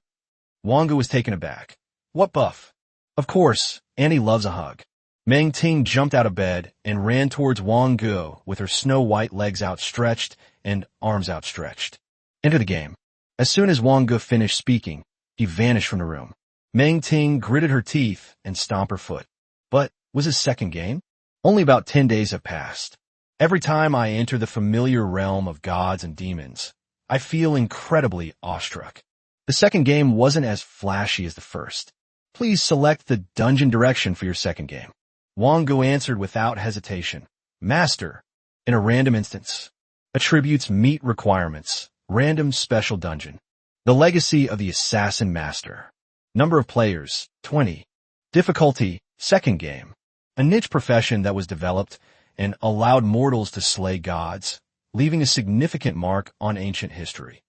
Wang Ge was taken aback. "What buff?" "Of course, Annie loves a hug." Meng Ting jumped out of bed and ran towards Wang Ge with her snow-white legs outstretched and arms outstretched. "Enter the game." As soon as Wang Ge finished speaking, he vanished from the room. Meng Ting gritted her teeth and stomped her foot. But was his second game? Only about 10 days have passed. Every time I enter the familiar realm of gods and demons, I feel incredibly awestruck. The second game wasn't as flashy as the first. "Please select the dungeon direction for your second game." Wang Ge answered without hesitation. "Master." In a random instance. Attributes meet requirements. Random special dungeon. The legacy of the assassin master. Number of players, 20. Difficulty, second game. A niche profession that was developed and allowed mortals to slay gods, leaving a significant mark on ancient history.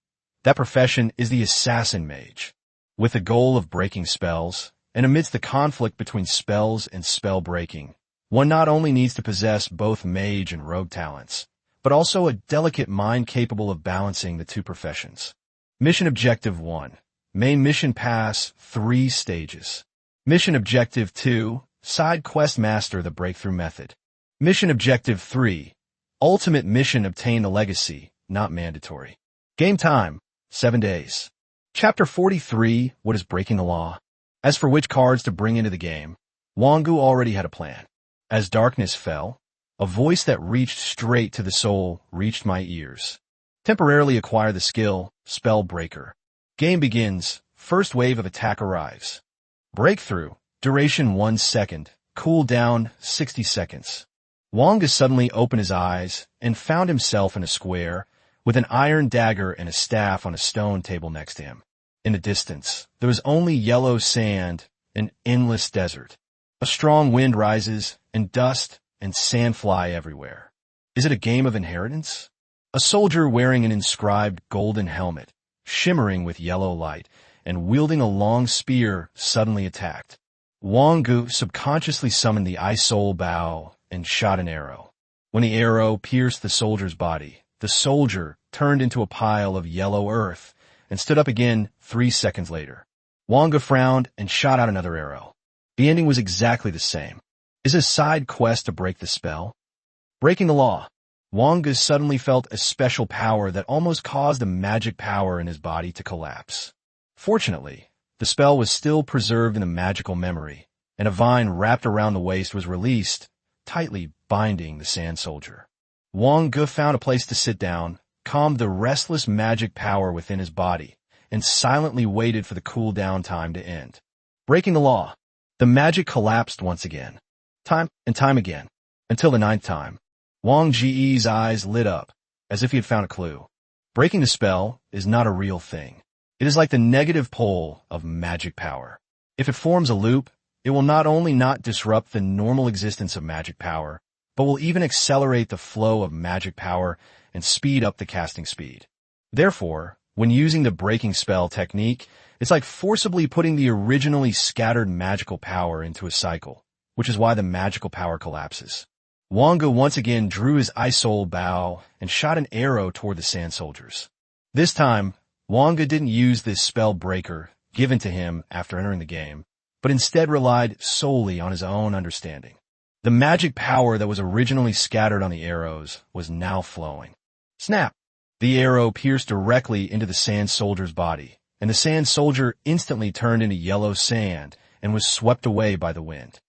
That profession is the assassin mage. With the goal of breaking spells, and amidst the conflict between spells and spell breaking, one not only needs to possess both mage and rogue talents, but also a delicate mind capable of balancing the two professions. Mission Objective 1. Main mission pass 3 stages. Mission Objective 2. Side quest master the breakthrough method. Mission Objective 3. Ultimate mission obtain the legacy, not mandatory. Game time, 7 days. Chapter 43. What is breaking the law? As for which cards to bring into the game, Wang Ge already had a plan. As darkness fell, a voice that reached straight to the soul reached my ears. Temporarily acquire the skill, Spell Breaker. Game begins. First wave of attack arrives. Breakthrough. Duration 1 second. Cool down 60 seconds. Wang Ge suddenly opened his eyes and found himself in a square with an iron dagger and a staff on a stone table next to him. In the distance, there was only yellow sand, an endless desert. A strong wind rises, and dust and sand fly everywhere. Is it a game of inheritance? A soldier wearing an inscribed golden helmet, shimmering with yellow light, and wielding a long spear, suddenly attacked. Wang Ge subconsciously summoned the I Soul Bow and shot an arrow. When the arrow pierced the soldier's body, the soldier turned into a pile of yellow earth and stood up again 3 seconds later. Wang Ge frowned and shot out another arrow. The ending was exactly the same. Is a side quest to break the spell? Breaking the law. Wang Ge suddenly felt a special power that almost caused the magic power in his body to collapse. Fortunately, the spell was still preserved in the magical memory, and a vine wrapped around the waist was released, tightly binding the sand soldier. Wang Ge found a place to sit down, calmed the restless magic power within his body, and silently waited for the cool-down time to end. Breaking the law. The magic collapsed once again. Time and time again. Until the 9th time. Wang Ge's eyes lit up, as if he had found a clue. Breaking the spell is not a real thing. It is like the negative pole of magic power. If it forms a loop, it will not only not disrupt the normal existence of magic power, but will even accelerate the flow of magic power and speed up the casting speed. Therefore, when using the breaking spell technique, it's like forcibly putting the originally scattered magical power into a cycle, which is why the magical power collapses. Wang Ge once again drew his I Soul Bow and shot an arrow toward the sand soldiers. This time, Wang Ge didn't use this spell breaker given to him after entering the game, but instead relied solely on his own understanding. The magic power that was originally scattered on the arrows was now flowing. Snap! The arrow pierced directly into the sand soldier's body, and the sand soldier instantly turned into yellow sand and was swept away by the wind.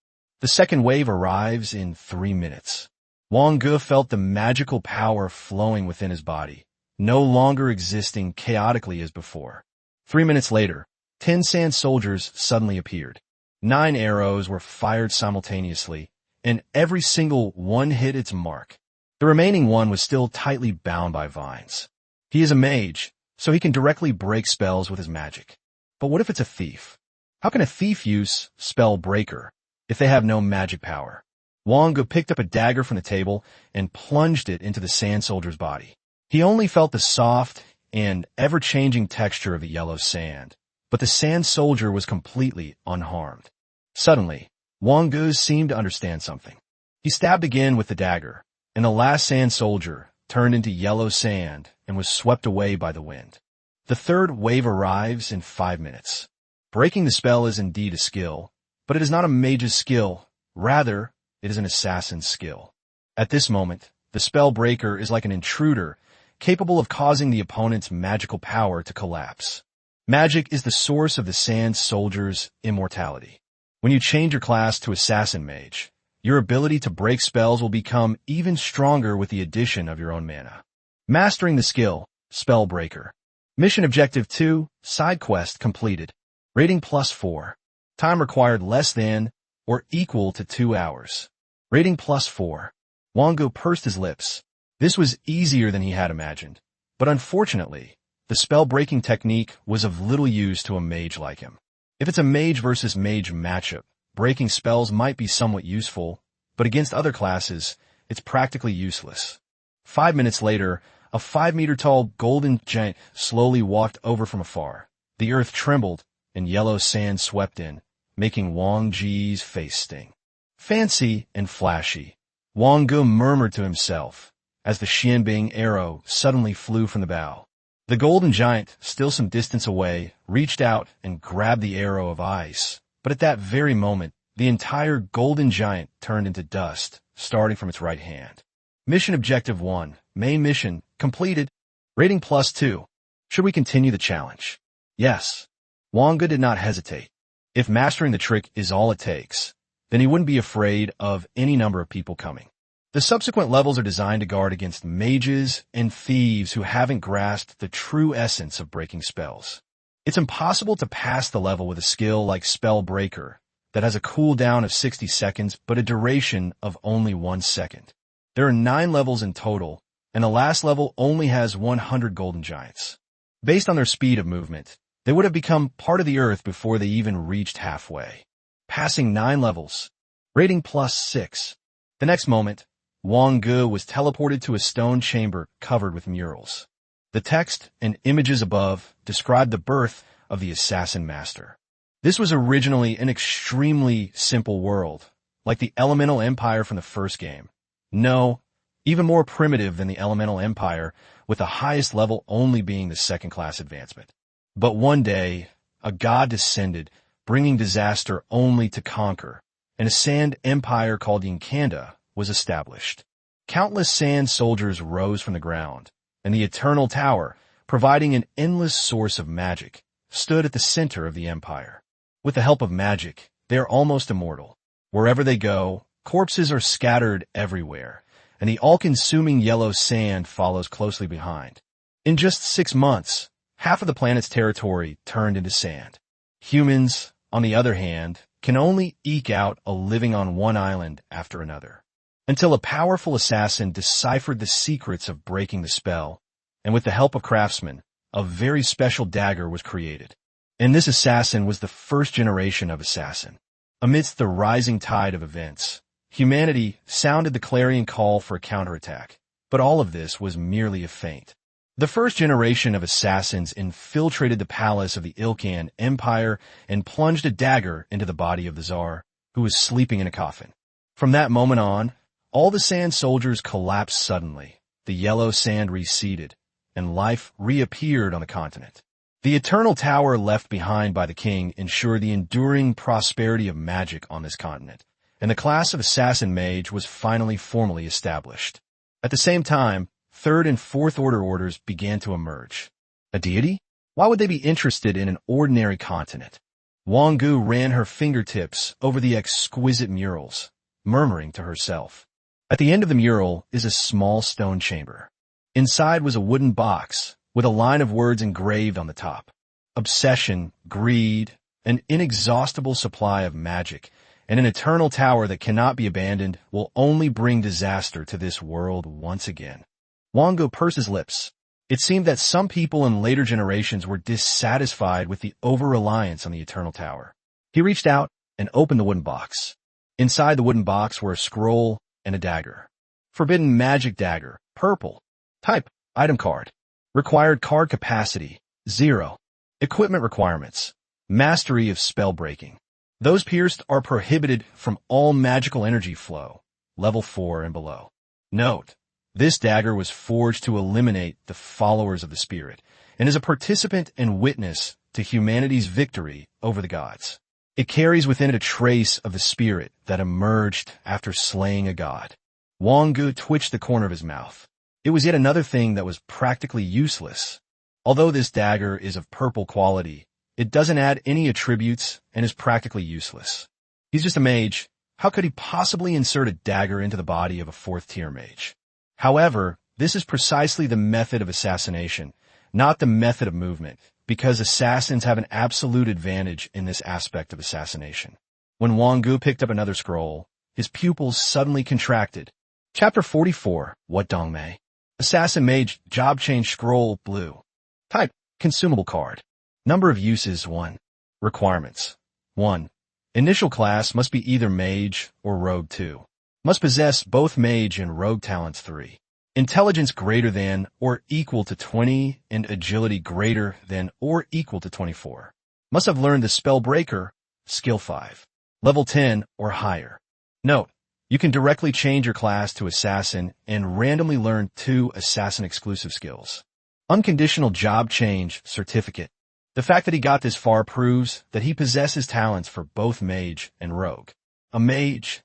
The second wave arrives in 3 minutes. Wang Ge felt the magical power flowing within his body, no longer existing chaotically as before. 3 minutes later, 10 sand soldiers suddenly appeared. 9 arrows were fired simultaneously, and every single one hit its mark. The remaining one was still tightly bound by vines. He is a mage, so he can directly break spells with his magic. But what if it's a thief? How can a thief use spell breaker if they have no magic power? Wang Ge picked up a dagger from the table and plunged it into the sand soldier's body. He only felt the soft and ever-changing texture of the yellow sand, but the sand soldier was completely unharmed. Suddenly, Wang Ge seemed to understand something. He stabbed again with the dagger, and the last sand soldier turned into yellow sand and was swept away by the wind. The third wave arrives in 5 minutes. Breaking the spell is indeed a skill, but it is not a mage's skill. Rather, it is an assassin's skill. At this moment, the spell breaker is like an intruder, capable of causing the opponent's magical power to collapse. Magic is the source of the sand soldier's immortality. When you change your class to Assassin Mage, your ability to break spells will become even stronger with the addition of your own mana. Mastering the skill, Spell Breaker. Mission Objective 2, Side Quest completed. Rating +4. Time required less than or equal to 2 hours. Rating +4. Wang Ge pursed his lips. This was easier than he had imagined, but unfortunately, the spell-breaking technique was of little use to a mage like him. If it's a mage versus mage matchup, breaking spells might be somewhat useful, but against other classes, it's practically useless. 5 minutes later, a 5-meter-tall golden giant slowly walked over from afar. The earth trembled, and yellow sand swept in, making Wang Ge's face sting. Fancy and flashy, Wang Ge murmured to himself, as the Xianbing arrow suddenly flew from the bow. The golden giant, still some distance away, reached out and grabbed the arrow of ice, but at that very moment, the entire golden giant turned into dust, starting from its right hand. Mission Objective 1, Main Mission, completed. Rating +2. Should we continue the challenge? Yes. Wang Ge did not hesitate. If mastering the trick is all it takes, then he wouldn't be afraid of any number of people coming. The subsequent levels are designed to guard against mages and thieves who haven't grasped the true essence of breaking spells. It's impossible to pass the level with a skill like Spell Breaker that has a cooldown of 60 seconds but a duration of only 1 second. There are 9 levels in total, and the last level only has 100 golden giants. Based on their speed of movement, they would have become part of the earth before they even reached halfway. Passing 9 levels. Rating +6. The next moment, Wang Ge was teleported to a stone chamber covered with murals. The text and images above describe the birth of the Assassin Master. This was originally an extremely simple world, like the Elemental Empire from the first game. No, even more primitive than the Elemental Empire, with the highest level only being the second-class advancement. But one day, a god descended, bringing disaster only to conquer, and a sand empire called Yinkanda was established. Countless sand soldiers rose from the ground, and the Eternal Tower, providing an endless source of magic, stood at the center of the empire. With the help of magic, they are almost immortal. Wherever they go, corpses are scattered everywhere, and the all-consuming yellow sand follows closely behind. In just 6 months, half of the planet's territory turned into sand. Humans, on the other hand, can only eke out a living on one island after another, until a powerful assassin deciphered the secrets of breaking the spell, and with the help of craftsmen, a very special dagger was created. And this assassin was the first generation of assassin. Amidst the rising tide of events, humanity sounded the clarion call for a counterattack, but all of this was merely a feint. The first generation of assassins infiltrated the palace of the Ilkhan Empire and plunged a dagger into the body of the Tsar, who was sleeping in a coffin. From that moment on, all the sand soldiers collapsed suddenly, the yellow sand receded, and life reappeared on the continent. The Eternal Tower left behind by the king ensured the enduring prosperity of magic on this continent, and the class of assassin mage was finally formally established. At the same time, third and fourth order orders began to emerge. A deity? Why would they be interested in an ordinary continent? Wang Ge ran her fingertips over the exquisite murals, murmuring to herself. At the end of the mural is a small stone chamber. Inside was a wooden box, with a line of words engraved on the top. Obsession, greed, an inexhaustible supply of magic, and an eternal tower that cannot be abandoned will only bring disaster to this world once again. Wang Ge pursed his lips. It seemed that some people in later generations were dissatisfied with the over-reliance on the Eternal Tower. He reached out and opened the wooden box. Inside the wooden box were a scroll and a dagger. Forbidden magic dagger, purple. Type, item card. Required card capacity, 0. Equipment requirements, mastery of spell breaking. Those pierced are prohibited from all magical energy flow, level 4 and below. Note, this dagger was forged to eliminate the followers of the spirit, and is a participant and witness to humanity's victory over the gods. It carries within it a trace of the spirit that emerged after slaying a god. Wang Ge twitched the corner of his mouth. It was yet another thing that was practically useless. Although this dagger is of purple quality, it doesn't add any attributes and is practically useless. He's just a mage. How could he possibly insert a dagger into the body of a 4th-tier mage? However, this is precisely the method of assassination, not the method of movement, because assassins have an absolute advantage in this aspect of assassination. When Wang Ge picked up another scroll, his pupils suddenly contracted. Chapter 44, What Dongmei? Assassin Mage Job Change Scroll Blue. Type, consumable card. Number of uses 1. Requirements 1. Initial class must be either Mage or Rogue 2. Must possess both Mage and Rogue talents 3. Intelligence greater than or equal to 20 and Agility greater than or equal to 24. Must have learned the Spell Breaker, Skill 5. Level 10 or higher. Note, you can directly change your class to Assassin and randomly learn 2 Assassin-exclusive skills. Unconditional Job Change Certificate. The fact that he got this far proves that he possesses talents for both Mage and Rogue. A Mage?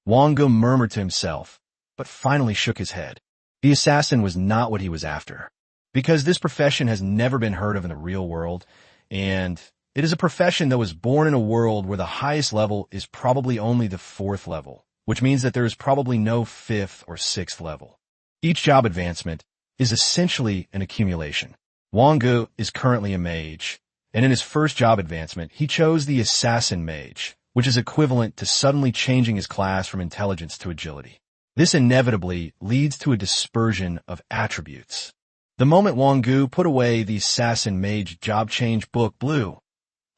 Wang Ge murmured to himself, but finally shook his head. The Assassin was not what he was after. Because this profession has never been heard of in the real world, and it is a profession that was born in a world where the highest level is probably only the 4th level, which means that there is probably no 5th or 6th level. Each job advancement is essentially an accumulation. Wang Ge is currently a mage, and in his first job advancement, he chose the Assassin Mage, which is equivalent to suddenly changing his class from intelligence to agility. This inevitably leads to a dispersion of attributes. The moment Wang Ge put away the Assassin Mage Job Change Book Blue,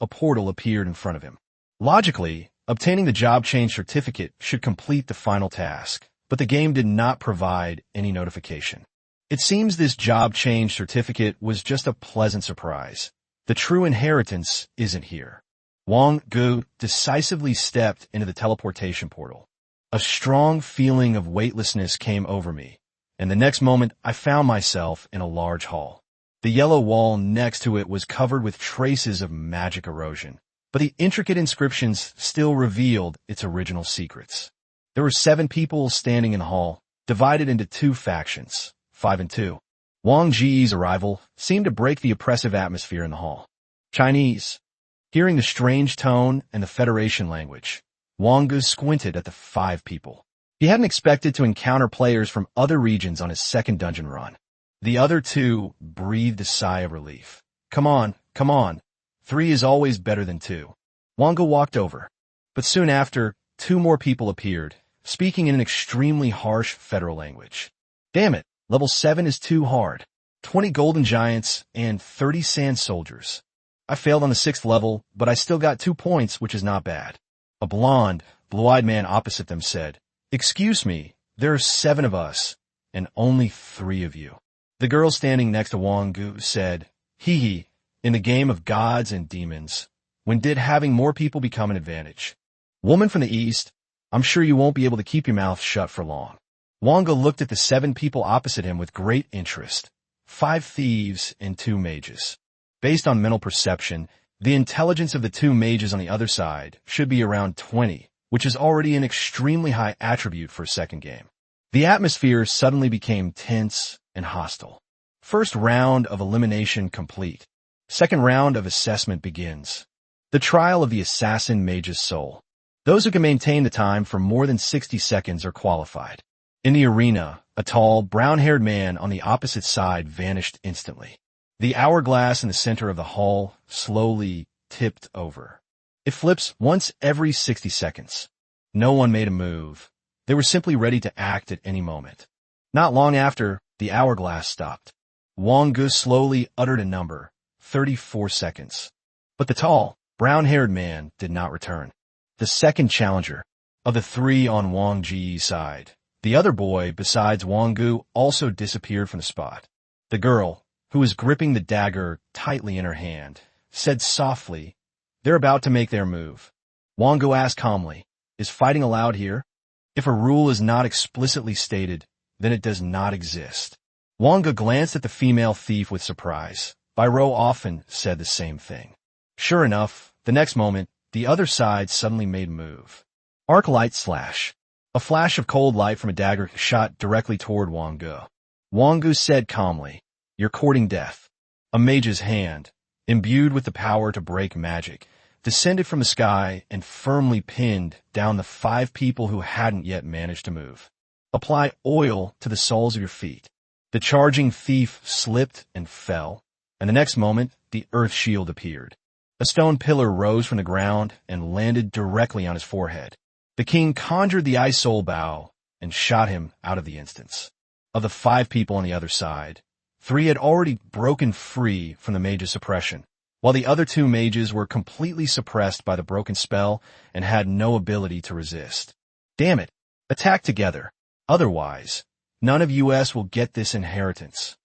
a portal appeared in front of him. Logically, obtaining the job change certificate should complete the final task, but the game did not provide any notification. It seems this job change certificate was just a pleasant surprise. The true inheritance isn't here. Wang Ge decisively stepped into the teleportation portal. A strong feeling of weightlessness came over me, and the next moment I found myself in a large hall. The yellow wall next to it was covered with traces of magic erosion, but the intricate inscriptions still revealed its original secrets. There were 7 people standing in the hall, divided into 2 factions, 5 and 2. Wang Ge's arrival seemed to break the oppressive atmosphere in the hall. Chinese. Hearing the strange tone and the Federation language, Wang Ge squinted at the 5 people. He hadn't expected to encounter players from other regions on his second dungeon run. The other 2 breathed a sigh of relief. Come on, 3 is always better than 2. Wang Ge walked over, but soon after, 2 more people appeared, speaking in an extremely harsh federal language. Damn it, level 7 is too hard. 20 golden giants and 30 sand soldiers. I failed on the 6th level, but I still got 2 points, which is not bad. A blonde, blue-eyed man opposite them said, "Excuse me, there are 7 of us, and only 3 of you." The girl standing next to Wang Ge said, "Hee, in the game of gods and demons, when did having more people become an advantage? Woman from the east, I'm sure you won't be able to keep your mouth shut for long." Wang Ge looked at the 7 people opposite him with great interest. 5 thieves and 2 mages. Based on mental perception, the intelligence of the 2 mages on the other side should be around 20, which is already an extremely high attribute for a second game. The atmosphere suddenly became tense and hostile. First round of elimination complete. Second round of assessment begins. The trial of the assassin mage's soul. Those who can maintain the time for more than 60 seconds are qualified. In the arena, a tall, brown-haired man on the opposite side vanished instantly. The hourglass in the center of the hall slowly tipped over. It flips once every 60 seconds. No one made a move. They were simply ready to act at any moment. Not long after, the hourglass stopped. Wang Ge slowly uttered a number, 34 seconds. But the tall, brown-haired man did not return. The second challenger, of the 3 on Wang Ge's side, the other boy besides Wang Ge also disappeared from the spot. The girl, who was gripping the dagger tightly in her hand, said softly, "They're about to make their move." Wang Ge asked calmly, "Is fighting allowed here?" If a rule is not explicitly stated, then it does not exist. Wang Ge glanced at the female thief with surprise. Biro often said the same thing. Sure enough, the next moment, the other side suddenly made a move. Arc light slash. A flash of cold light from a dagger shot directly toward Wang Ge. Wang Ge said calmly, "You're courting death." A mage's hand, imbued with the power to break magic, descended from the sky and firmly pinned down the 5 people who hadn't yet managed to move. Apply oil to the soles of your feet. The charging thief slipped and fell, and the next moment, the earth shield appeared. A stone pillar rose from the ground and landed directly on his forehead. The king conjured the ice soul bow and shot him out of the instance. Of the 5 people on the other side, 3 had already broken free from the mage's suppression, while the other 2 mages were completely suppressed by the broken spell and had no ability to resist. Damn it! Attack together. Otherwise, none of us will get this inheritance.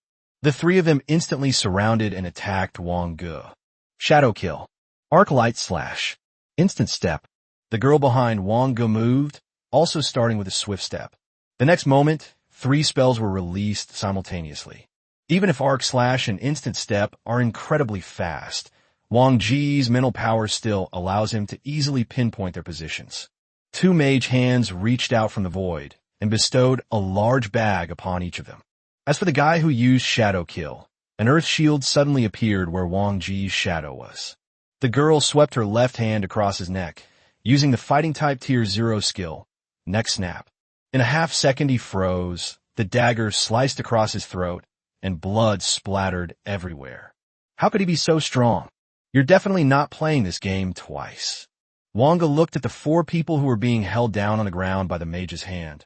The 3 of them instantly surrounded and attacked Wang Ge. Shadow kill. Arc light slash. Instant step. The girl behind Wang Ge moved, also starting with a swift step. The next moment, 3 spells were released simultaneously. Even if arc slash and instant step are incredibly fast, Wang Ge's mental power still allows him to easily pinpoint their positions. 2 mage hands reached out from the void and bestowed a large bag upon each of them. As for the guy who used shadow kill, an earth shield suddenly appeared where Wang Ge's shadow was. The girl swept her left hand across his neck, using the fighting type tier 0 skill, neck snap. In a half second he froze, the dagger sliced across his throat, and blood splattered everywhere. How could he be so strong? You're definitely not playing this game twice. Wang Ge looked at the 4 people who were being held down on the ground by the mage's hand.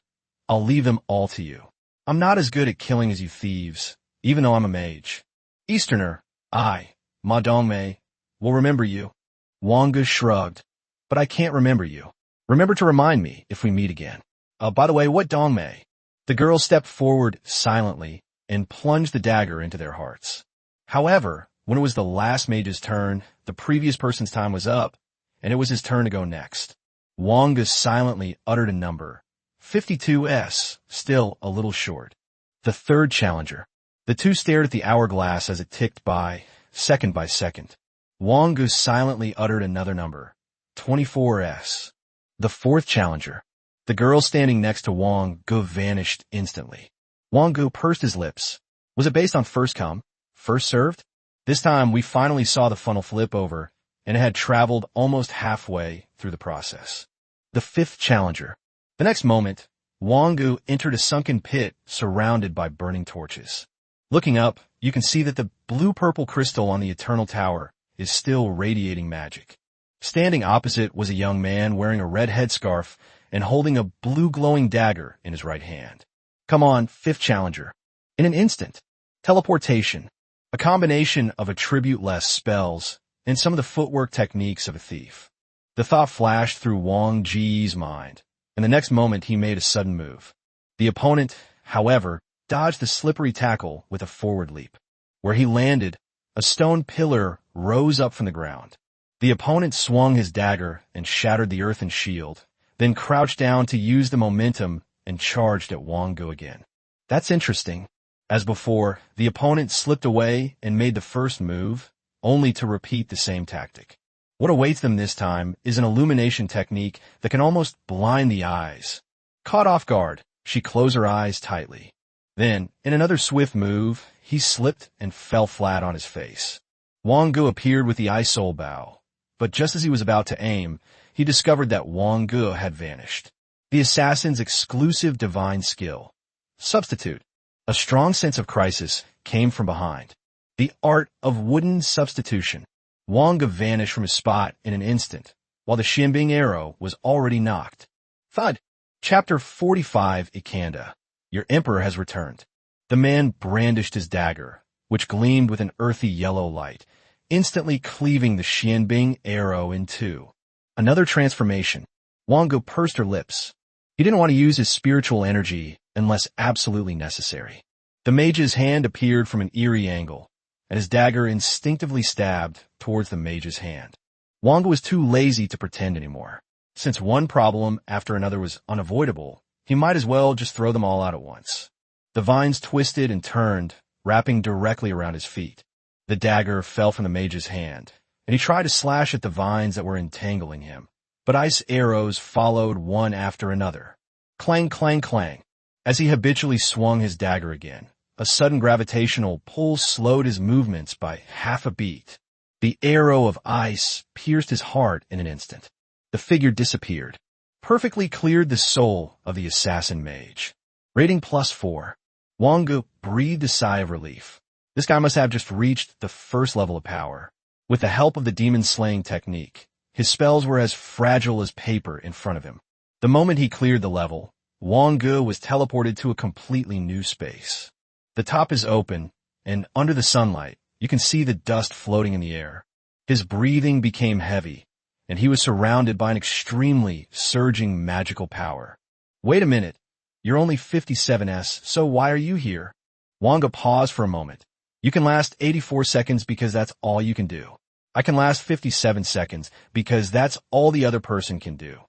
I'll leave them all to you. I'm not as good at killing as you thieves, even though I'm a mage. Easterner, I, Ma Dongmei, will remember you. Wang Ge shrugged. But I can't remember you. Remember to remind me if we meet again. By the way, what Dongmei? The girl stepped forward silently and plunged the dagger into their hearts. However, when it was the last mage's turn, the previous person's time was up, and it was his turn to go next. Wang Ge silently uttered a number. 52s, still a little short. The third challenger. The two stared at the hourglass as it ticked by second. Wang Ge silently uttered another number. 24s. The fourth challenger. The girl standing next to Wang Ge vanished instantly. Wang Ge pursed his lips. Was it based on first come, first served? This time we finally saw the funnel flip over, and it had traveled almost halfway through the process. The fifth challenger. The next moment, Wang Ge entered a sunken pit surrounded by burning torches. Looking up, you can see that the blue-purple crystal on the Eternal Tower is still radiating magic. Standing opposite was a young man wearing a red headscarf and holding a blue glowing dagger in his right hand. Come on, fifth challenger. In an instant, teleportation, a combination of attribute-less spells and some of the footwork techniques of a thief. The thought flashed through Wang Ge's mind, and the next moment he made a sudden move. The opponent, however, dodged the slippery tackle with a forward leap. Where he landed, a stone pillar rose up from the ground. The opponent swung his dagger and shattered the earthen shield, then crouched down to use the momentum and charged at Wang Ge again. That's interesting. As before, the opponent slipped away and made the first move, only to repeat the same tactic. What awaits them this time is an illumination technique that can almost blind the eyes. Caught off guard, she closed her eyes tightly. Then, in another swift move, he slipped and fell flat on his face. Wang Ge appeared with the Ice Soul Bow, but just as he was about to aim, he discovered that Wang Ge had vanished. The assassin's exclusive divine skill. Substitute. A strong sense of crisis came from behind. The art of wooden substitution. Wang Ge vanished from his spot in an instant, while the Xianbing arrow was already knocked. Thud. Chapter 45 Ikanda. Your emperor has returned. The man brandished his dagger, which gleamed with an earthy yellow light, instantly cleaving the Xianbing arrow in two. Another transformation. Wang Ge pursed her lips. He didn't want to use his spiritual energy unless absolutely necessary. The mage's hand appeared from an eerie angle, and his dagger instinctively stabbed towards the mage's hand. Wang Ge was too lazy to pretend anymore. Since one problem after another was unavoidable, he might as well just throw them all out at once. The vines twisted and turned, wrapping directly around his feet. The dagger fell from the mage's hand, and he tried to slash at the vines that were entangling him. But ice arrows followed one after another. Clang, clang, clang. As he habitually swung his dagger again, a sudden gravitational pull slowed his movements by half a beat. The arrow of ice pierced his heart in an instant. The figure disappeared. Perfectly cleared the soul of the assassin mage. Rating +4. Wang Ge breathed a sigh of relief. This guy must have just reached the first level of power. With the help of the demon-slaying technique, his spells were as fragile as paper in front of him. The moment he cleared the level, Wang Ge was teleported to a completely new space. The top is open, and under the sunlight, you can see the dust floating in the air. His breathing became heavy, and he was surrounded by an extremely surging magical power. Wait a minute. You're only 57s, so why are you here? Wang Ge paused for a moment. You can last 84 seconds because that's all you can do. I can last 57 seconds because that's all the other person can do.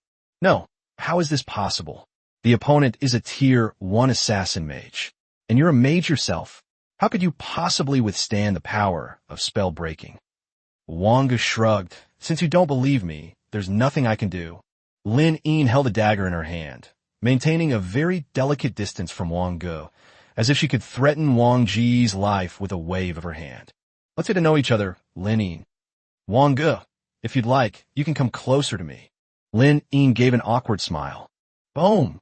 No, how is this possible? The opponent is a tier 1 assassin mage, and you're a mage yourself. How could you possibly withstand the power of spell breaking? Wang Ge shrugged. Since you don't believe me, there's nothing I can do. Lin Yin held a dagger in her hand, maintaining a very delicate distance from Wang Ge, as if she could threaten Wang Ge's life with a wave of her hand. Let's get to know each other, Lin Yin. Wang Ge, if you'd like, you can come closer to me. Lin Yin gave an awkward smile. Boom!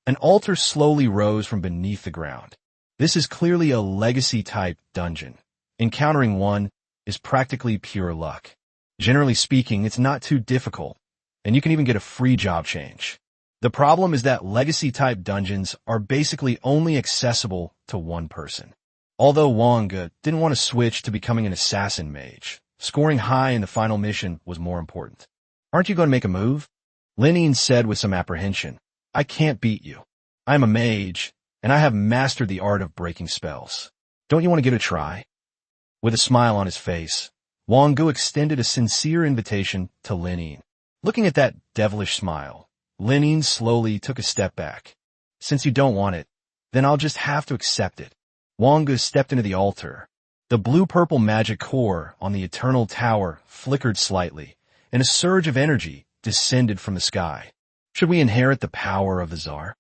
An altar slowly rose from beneath the ground. This is clearly a legacy-type dungeon. Encountering one is practically pure luck. Generally speaking, it's not too difficult, and you can even get a free job change. The problem is that legacy-type dungeons are basically only accessible to one person. Although Wang Ge didn't want to switch to becoming an assassin mage, scoring high in the final mission was more important. Aren't you going to make a move? Lin Yin said with some apprehension. I can't beat you. I'm a mage, and I have mastered the art of breaking spells. Don't you want to give it a try?" With a smile on his face, Wang Ge extended a sincere invitation to Lin Yin. Looking at that devilish smile, Lin Yin slowly took a step back. "Since you don't want it, then I'll just have to accept it." Wang Ge stepped into the altar. The blue-purple magic core on the eternal tower flickered slightly, and a surge of energy descended from the sky. "Should we inherit the power of the Tsar?"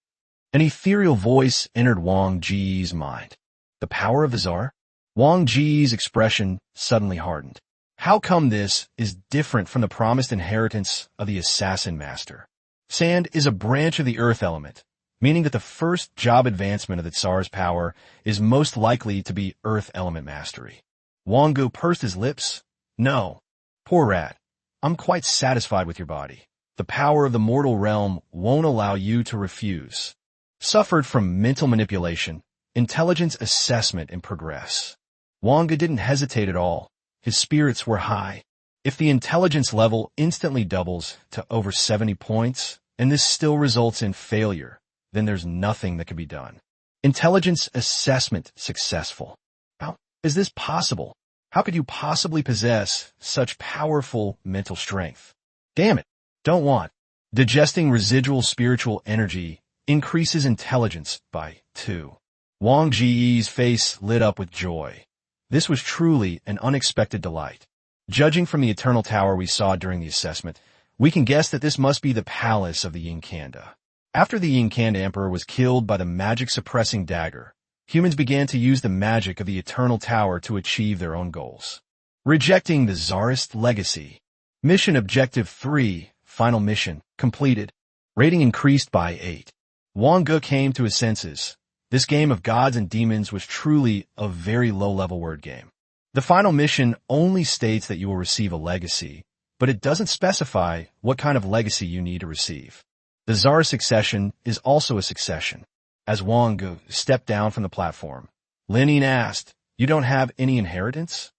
An ethereal voice entered Wang Ge's mind. The power of the Tsar? Wang Ge's expression suddenly hardened. How come this is different from the promised inheritance of the assassin master? Sand is a branch of the earth element, meaning that the first job advancement of the Tsar's power is most likely to be earth element mastery. Wang Ge pursed his lips. "No. Poor rat. I'm quite satisfied with your body. The power of the mortal realm won't allow you to refuse." Suffered from mental manipulation, intelligence assessment, and progress. Wang Ge didn't hesitate at all. His spirits were high. If the intelligence level instantly doubles to over 70 points, and this still results in failure, then there's nothing that can be done. Intelligence assessment successful. How is this possible? How could you possibly possess such powerful mental strength? Damn it. Don't want. Digesting residual spiritual energy increases intelligence by 2. Wang Ge's face lit up with joy. This was truly an unexpected delight. Judging from the eternal tower we saw during the assessment, we can guess that this must be the palace of the Yinkanda. After the Yinkanda emperor was killed by the magic-suppressing dagger, humans began to use the magic of the eternal tower to achieve their own goals. Rejecting the Tsarist legacy. Mission Objective 3, final mission, completed. Rating increased by 8. Wang Ge came to his senses. This game of gods and demons was truly a very low-level word game. The final mission only states that you will receive a legacy, but it doesn't specify what kind of legacy you need to receive. The Tsar succession is also a succession. As Wang Ge stepped down from the platform, Lin Yin asked, "You don't have any inheritance?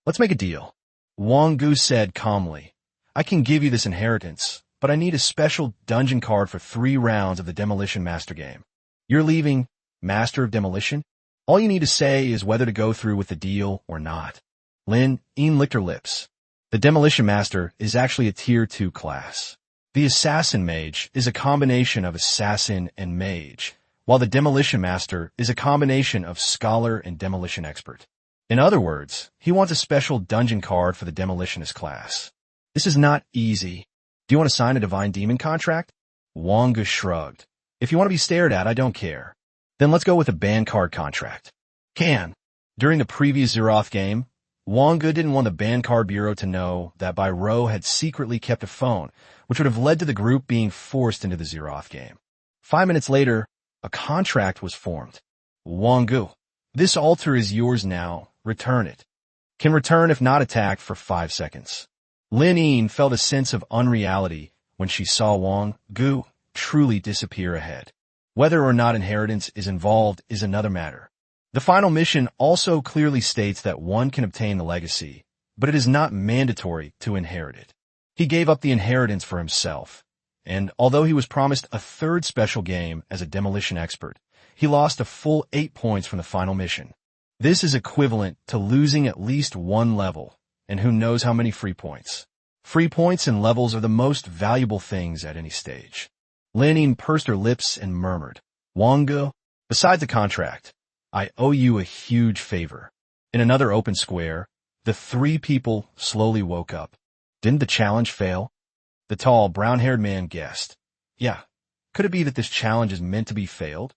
Let's make a deal." Wang Ge said calmly, "I can give you this inheritance, but I need a special dungeon card for 3 rounds of the Demolition Master game. You're leaving Master of Demolition? All you need to say is whether to go through with the deal or not." Lin Yin licked her lips. The Demolition Master is actually a Tier 2 class. The Assassin Mage is a combination of Assassin and Mage, while the Demolition Master is a combination of Scholar and Demolition Expert. In other words, he wants a special dungeon card for the Demolitionist class. This is not easy. Do you want to sign a Divine Demon contract? Wang Ge shrugged. If you want to be stared at, I don't care. Then let's go with a ban card contract. Can. During the previous Zeroth game, Wang Ge didn't want the ban card bureau to know that Bai Rou had secretly kept a phone, which would have led to the group being forced into the Zeroth game. 5 minutes later, a contract was formed. Wang Ge, this altar is yours now. Return it. Can return if not attacked for 5 seconds. Lin Yin felt a sense of unreality when she saw Wang Ge truly disappear ahead. Whether or not inheritance is involved is another matter. The final mission also clearly states that one can obtain the legacy, but it is not mandatory to inherit it. He gave up the inheritance for himself, and although he was promised a 3rd special game as a demolition expert, he lost a full 8 points from the final mission. This is equivalent to losing at least 1 level, and who knows how many free points. Free points and levels are the most valuable things at any stage. Lin Yin pursed her lips and murmured, "Wang Ge, besides the contract, I owe you a huge favor." In another open square, the 3 people slowly woke up. Didn't the challenge fail? The tall, brown-haired man guessed. Yeah, could it be that this challenge is meant to be failed?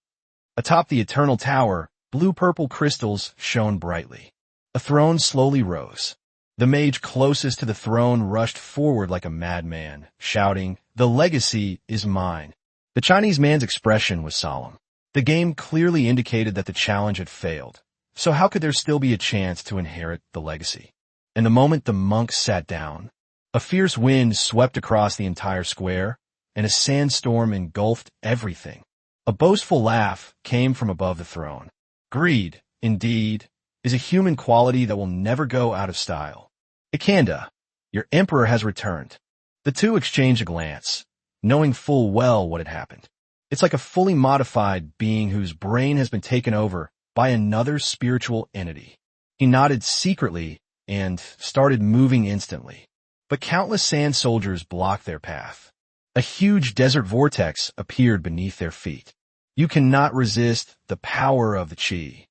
Atop the eternal tower, blue-purple crystals shone brightly. A throne slowly rose. The mage closest to the throne rushed forward like a madman, shouting, "The legacy is mine." The Chinese man's expression was solemn. The game clearly indicated that the challenge had failed, so how could there still be a chance to inherit the legacy? And the moment the monk sat down, a fierce wind swept across the entire square, and a sandstorm engulfed everything. A boastful laugh came from above the throne. Greed, indeed, is a human quality that will never go out of style. Ikanda, your emperor has returned. The 2 exchanged a glance, knowing full well what had happened. It's like a fully modified being whose brain has been taken over by another spiritual entity. He nodded secretly and started moving instantly. But countless sand soldiers blocked their path. A huge desert vortex appeared beneath their feet. You cannot resist the power of the chi.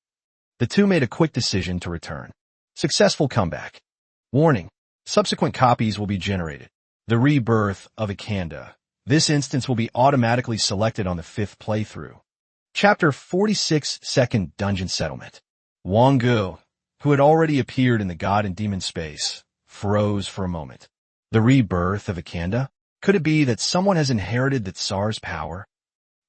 The two made a quick decision to return. Successful comeback. Warning. Subsequent copies will be generated. The rebirth of Akanda. This instance will be automatically selected on the 5th playthrough. Chapter 46 Second Dungeon Settlement. Wang Ge, who had already appeared in the God and Demon space, froze for a moment. The rebirth of Akanda? Could it be that someone has inherited the Tsar's power?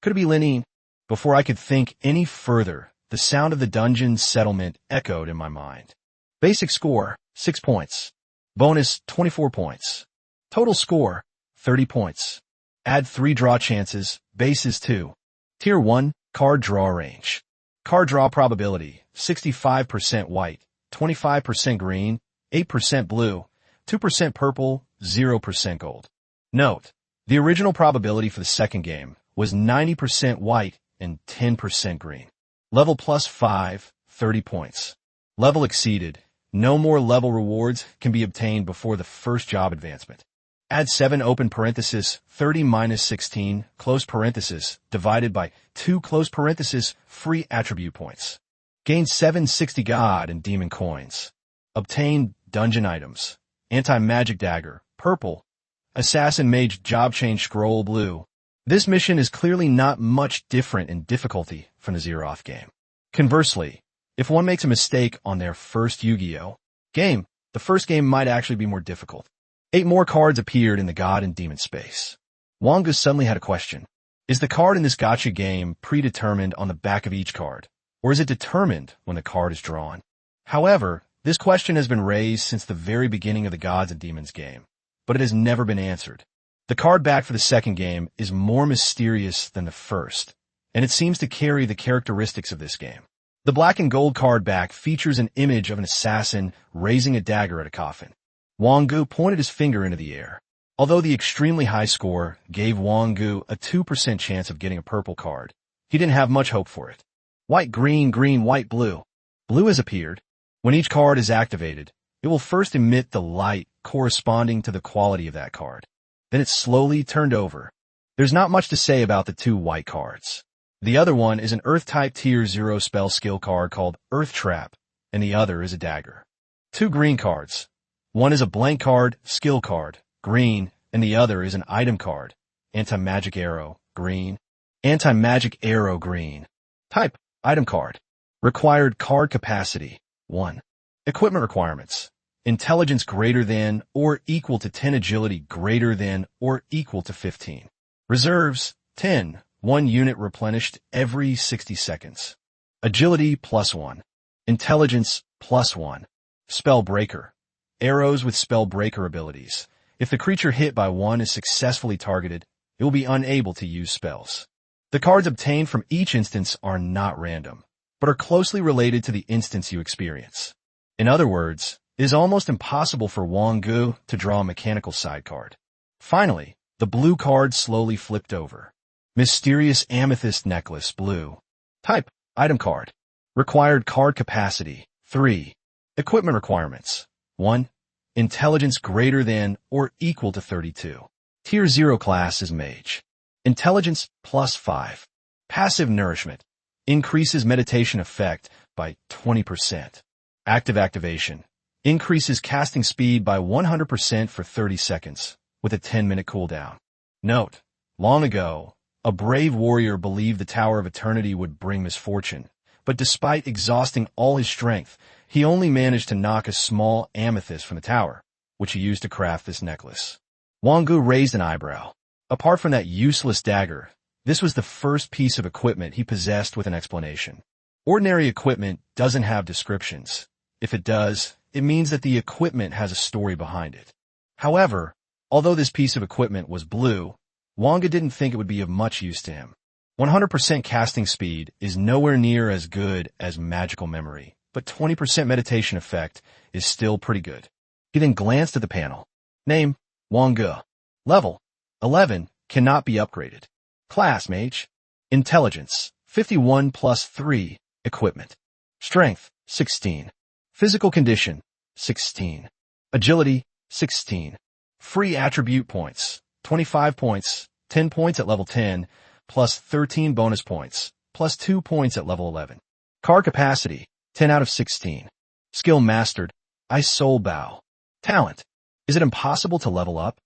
Could it be Lenin? Before I could think any further, the sound of the dungeon settlement echoed in my mind. Basic score, 6 points. Bonus, 24 points. Total score, 30 points. Add 3 draw chances, base is 2. Tier 1, card draw range. Card draw probability, 65% white, 25% green, 8% blue, 2% purple, 0% gold. Note, the original probability for the second game was 90% white and 10% green. Level plus 5, 30 points. Level exceeded. No more level rewards can be obtained before the first job advancement. Add 7 open parenthesis, 30 minus 16, close parenthesis, divided by 2 close parenthesis, free attribute points. Gain 760 God and Demon coins. Obtain dungeon items. Anti-magic dagger, purple. Assassin Mage job change scroll, blue. This mission is clearly not much different in difficulty from the Zeroth game. Conversely, if one makes a mistake on their first Yu-Gi-Oh! Game, the first game might actually be more difficult. 8 more cards appeared in the God and Demon space. Wang Ge suddenly had a question. Is the card in this gacha game predetermined on the back of each card, or is it determined when the card is drawn? However, this question has been raised since the very beginning of the Gods and Demons game, but it has never been answered. The card back for the second game is more mysterious than the first, and it seems to carry the characteristics of this game. The black and gold card back features an image of an assassin raising a dagger at a coffin. Wang Ge pointed his finger into the air. Although the extremely high score gave Wang Ge a 2% chance of getting a purple card, he didn't have much hope for it. White, green, green, white, blue. Blue has appeared. When each card is activated, it will first emit the light corresponding to the quality of that card. Then it's slowly turned over. There's not much to say about the 2 white cards. The other one is an Earth-type Tier 0 spell skill card called Earth Trap, and the other is a dagger. 2 green cards. One is a blank card, skill card, green, and the other is an item card, anti-magic arrow, green, anti-magic arrow, green. Type, item card. Required card capacity, 1. Equipment requirements. Intelligence greater than or equal to 10, agility greater than or equal to 15. Reserves, 10, 1 unit replenished every 60 seconds. Agility plus 1. Intelligence plus 1. Spell breaker. Arrows with spell breaker abilities. If the creature hit by 1 is successfully targeted, it will be unable to use spells. The cards obtained from each instance are not random, but are closely related to the instance you experience. In other words, it is almost impossible for Wang Ge to draw a mechanical side card. Finally, the blue card slowly flipped over. Mysterious amethyst necklace, blue. Type, item card. Required card capacity, 3. Equipment requirements, 1. Intelligence greater than or equal to 32. Tier 0 class is Mage. Intelligence plus 5. Passive nourishment. Increases meditation effect by 20%. Active activation. Increases casting speed by 100% for 30 seconds, with a 10-minute cooldown. Note, long ago, a brave warrior believed the Tower of Eternity would bring misfortune, but despite exhausting all his strength, he only managed to knock a small amethyst from the tower, which he used to craft this necklace. Wang Ge raised an eyebrow. Apart from that useless dagger, this was the first piece of equipment he possessed with an explanation. Ordinary equipment doesn't have descriptions. If it does, it means that the equipment has a story behind it. However, although this piece of equipment was blue, Wang Ge didn't think it would be of much use to him. 100% casting speed is nowhere near as good as magical memory, but 20% meditation effect is still pretty good. He then glanced at the panel. Name, Wang Ge. Level, 11, cannot be upgraded. Class, Mage. Intelligence, 51 plus 3. Equipment. Strength, 16. Physical condition, 16. Agility, 16. Free attribute points, 25 points, 10 points at level 10, plus 13 bonus points, plus 2 points at level 11. Card capacity, 10 out of 16. Skill mastered, Ice Soul Bow. Talent. Is it impossible to level up?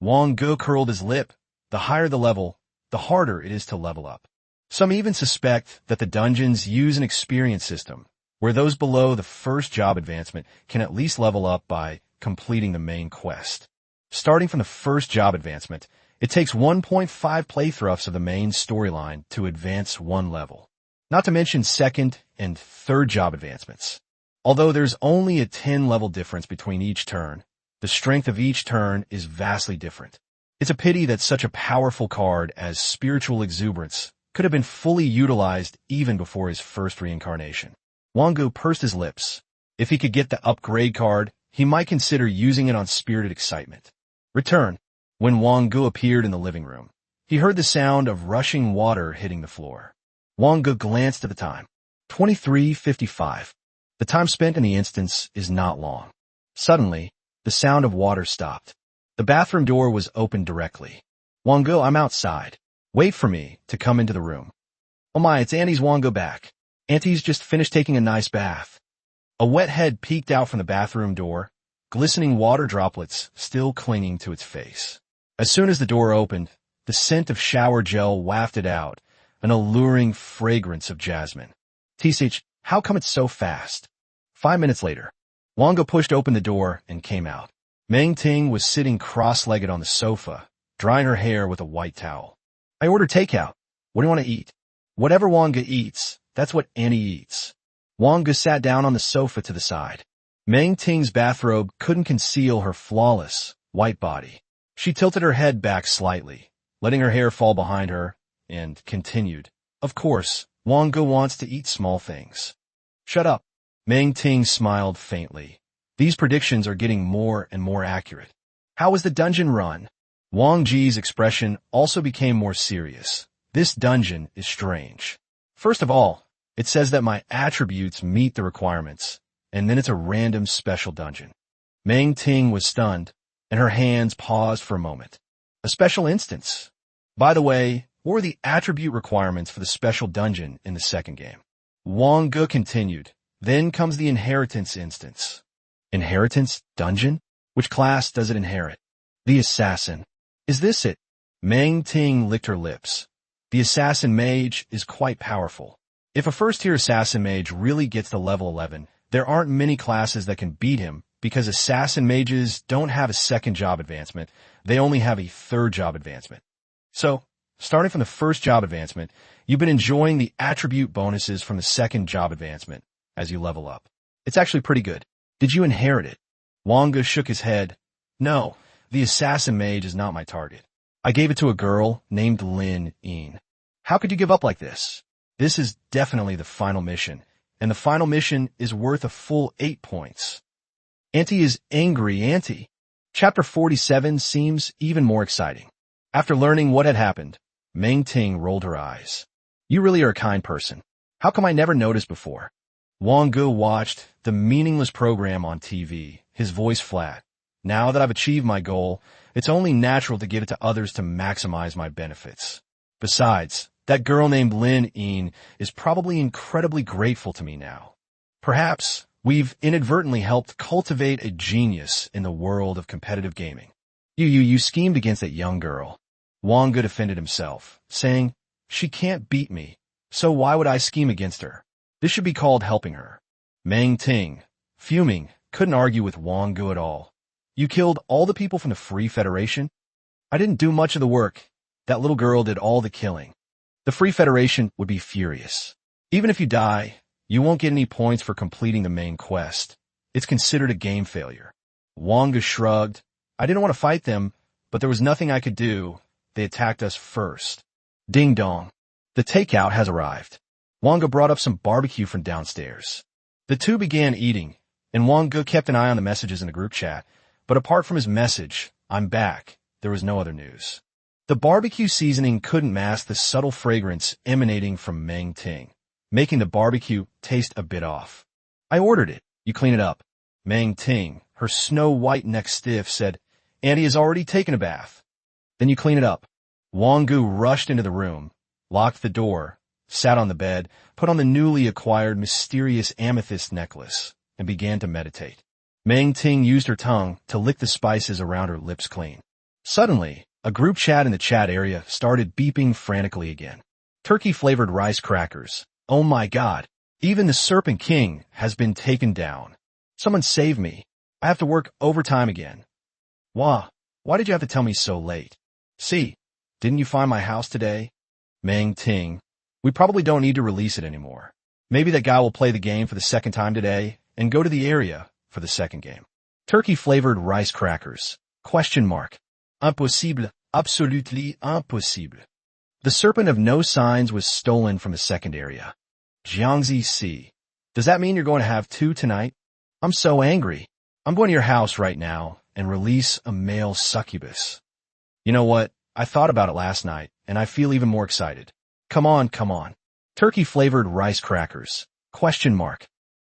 Wang Ge curled his lip. The higher the level, the harder it is to level up. Some even suspect that the dungeons use an experience system, where those below the first job advancement can at least level up by completing the main quest. Starting from the first job advancement, it takes 1.5 playthroughs of the main storyline to advance one level. Not to mention second and third job advancements. Although there's only a 10-level difference between each turn, the strength of each turn is vastly different. It's a pity that such a powerful card as Spiritual Exuberance could have been fully utilized even before his first reincarnation. Wang Ge pursed his lips. If he could get the upgrade card, he might consider using it on Spirited Excitement. Return. When Wang Ge appeared in the living room, he heard the sound of rushing water hitting the floor. Wang Ge glanced at the time. 23:55. The time spent in the instance is not long. Suddenly, the sound of water stopped. The bathroom door was opened directly. Wang Ge, I'm outside. Wait for me to come into the room. Oh my, it's Auntie's. Wang Ge back. Auntie's just finished taking a nice bath. A wet head peeked out from the bathroom door, glistening water droplets still clinging to its face. As soon as the door opened, the scent of shower gel wafted out, an alluring fragrance of jasmine. TCH, how come it's so fast? 5 minutes later, Wang Ge pushed open the door and came out. Meng Ting was sitting cross-legged on the sofa, drying her hair with a white towel. I ordered takeout. What do you want to eat? Whatever Wang Ge eats, that's what Annie eats. Wang Ge sat down on the sofa to the side. Meng Ting's bathrobe couldn't conceal her flawless, white body. She tilted her head back slightly, letting her hair fall behind her, and continued. Of course, Wang Ge wants to eat small things. Shut up. Meng Ting smiled faintly. These predictions are getting more and more accurate. How was the dungeon run? Wang Ge's expression also became more serious. This dungeon is strange. First of all, it says that my attributes meet the requirements, and then it's a random special dungeon. Meng Ting was stunned, and her hands paused for a moment. A special instance. By the way, what were the attribute requirements for the special dungeon in the second game? Wang Ge continued. Then comes the inheritance instance. Inheritance dungeon? Which class does it inherit? The assassin. Is this it? Meng Ting licked her lips. The assassin mage is quite powerful. If a first-tier assassin mage really gets to level 11, there aren't many classes that can beat him because assassin mages don't have a second job advancement, they only have a third job advancement. So, starting from the first job advancement, you've been enjoying the attribute bonuses from the second job advancement as you level up. It's actually pretty good. Did you inherit it? Wang Ge shook his head. No, the assassin mage is not my target. I gave it to a girl named Lin Yin. How could you give up like this? This is definitely the final mission, and the final mission is worth a full 8 points. Auntie is angry, Auntie. Chapter 47 seems even more exciting. After learning what had happened, Meng Ting rolled her eyes. You really are a kind person. How come I never noticed before? Wang Ge watched the meaningless program on TV, his voice flat. Now that I've achieved my goal, it's only natural to give it to others to maximize my benefits. Besides, that girl named Lin Yin is probably incredibly grateful to me now. Perhaps we've inadvertently helped cultivate a genius in the world of competitive gaming. You schemed against that young girl. Wang Ge defended himself, saying, she can't beat me, so why would I scheme against her? This should be called helping her. Meng Ting, fuming, couldn't argue with Wang Ge at all. You killed all the people from the Free Federation? I didn't do much of the work. That little girl did all the killing. The Free Federation would be furious. Even if you die, you won't get any points for completing the main quest. It's considered a game failure. Wang Ge shrugged. I didn't want to fight them, but there was nothing I could do. They attacked us first. Ding dong. The takeout has arrived. Wang Ge brought up some barbecue from downstairs. The two began eating, and Wang Ge kept an eye on the messages in the group chat, but apart from his message, I'm back, there was no other news. The barbecue seasoning couldn't mask the subtle fragrance emanating from Meng Ting, making the barbecue taste a bit off. I ordered it. You clean it up. Meng Ting, her snow-white neck stiff, said, Auntie has already taken a bath. Then you clean it up. Wang Ge rushed into the room, locked the door, sat on the bed, put on the newly acquired mysterious amethyst necklace, and began to meditate. Meng Ting used her tongue to lick the spices around her lips clean. Suddenly, a group chat in the chat area started beeping frantically again. Turkey-flavored rice crackers. Oh my god. Even the Serpent King has been taken down. Someone save me. I have to work overtime again. Why did you have to tell me so late? See, didn't you find my house today? Meng Ting, we probably don't need to release it anymore. Maybe that guy will play the game for the second time today and go to the area for the second game. Turkey-flavored rice crackers. ? Impossible. Absolutely impossible. The serpent of no signs was stolen from the second area. Jiangzi C. Does that mean you're going to have two tonight? I'm so angry. I'm going to your house right now and release a male succubus. You know what? I thought about it last night, and I feel even more excited. Come on, come on. Turkey-flavored rice crackers. ?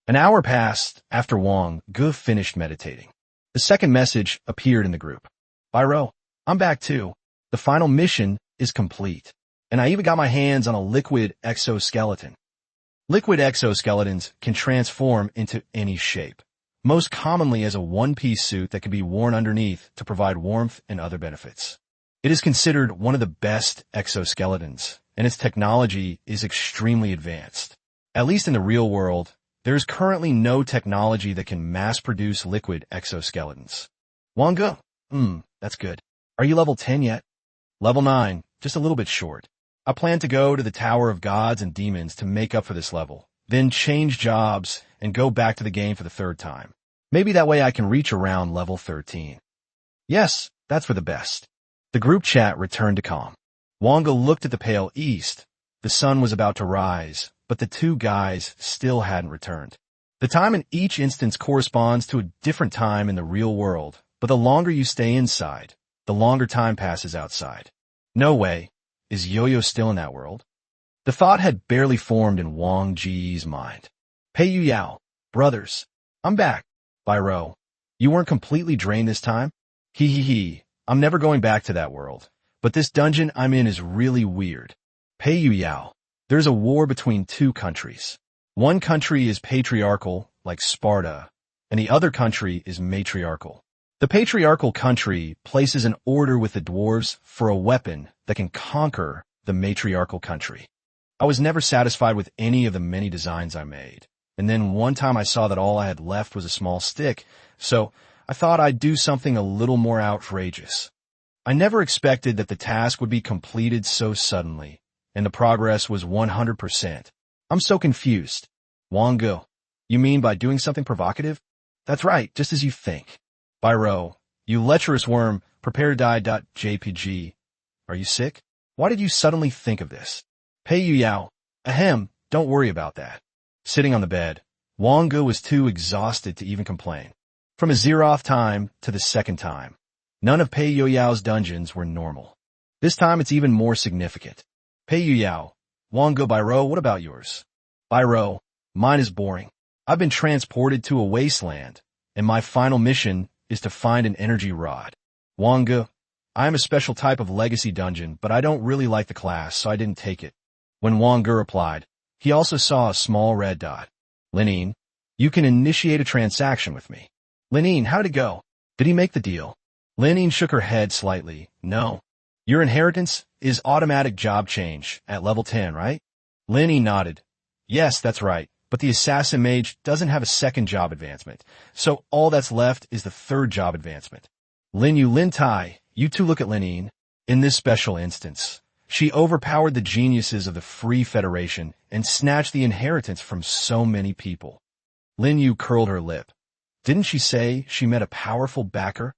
An hour passed after Wang Ge finished meditating. The second message appeared in the group. Biro, I'm back too. The final mission is complete. And I even got my hands on a liquid exoskeleton. Liquid exoskeletons can transform into any shape, most commonly as a one-piece suit that can be worn underneath to provide warmth and other benefits. It is considered one of the best exoskeletons, and its technology is extremely advanced. At least in the real world, there is currently no technology that can mass-produce liquid exoskeletons. Wang Ge, that's good. Are you level 10 yet? Level 9, just a little bit short. I plan to go to the Tower of Gods and Demons to make up for this level, then change jobs and go back to the game for the third time. Maybe that way I can reach around level 13. Yes, that's for the best. The group chat returned to calm. Wang Ge looked at the pale east. The sun was about to rise, but the two guys still hadn't returned. The time in each instance corresponds to a different time in the real world, but the longer you stay inside, the longer time passes outside. No way. Is Yo-Yo still in that world? The thought had barely formed in Wang Ge's mind. Hey Yu Yao, brothers, I'm back. Biro, you weren't completely drained this time? He. I'm never going back to that world. But this dungeon I'm in is really weird. Hey Yu Yao, there's a war between two countries. One country is patriarchal, like Sparta, and the other country is matriarchal. The patriarchal country places an order with the dwarves for a weapon that can conquer the matriarchal country. I was never satisfied with any of the many designs I made, and then one time I saw that all I had left was a small stick, so I thought I'd do something a little more outrageous. I never expected that the task would be completed so suddenly, and the progress was 100%. I'm so confused. Wang Ge, you mean by doing something provocative? That's right, just as you think. Biro, you lecherous worm, prepare to die.jpg. Are you sick? Why did you suddenly think of this? Hey Yu Yao, ahem, don't worry about that. Sitting on the bed, Wang Ge was too exhausted to even complain. From a zeroth time to the second time, none of Pei Yu Yao's dungeons were normal. This time it's even more significant. Pei Yu Yao, Wang Ge Biro, what about yours? Biro, mine is boring. I've been transported to a wasteland, and my final mission is to find an energy rod. Wang Ge, I am a special type of legacy dungeon, but I don't really like the class, so I didn't take it. When Wang Ge replied, he also saw a small red dot. Linine, you can initiate a transaction with me. Linine, how'd it go? Did he make the deal? Linine shook her head slightly. No. Your inheritance is automatic job change at level 10, right? Linine nodded. Yes, that's right. But the assassin mage doesn't have a second job advancement, so all that's left is the third job advancement. Lin Tai, you two look at Linine. In this special instance, she overpowered the geniuses of the Free Federation and snatched the inheritance from so many people. Lin Yu curled her lip. Didn't she say she met a powerful backer?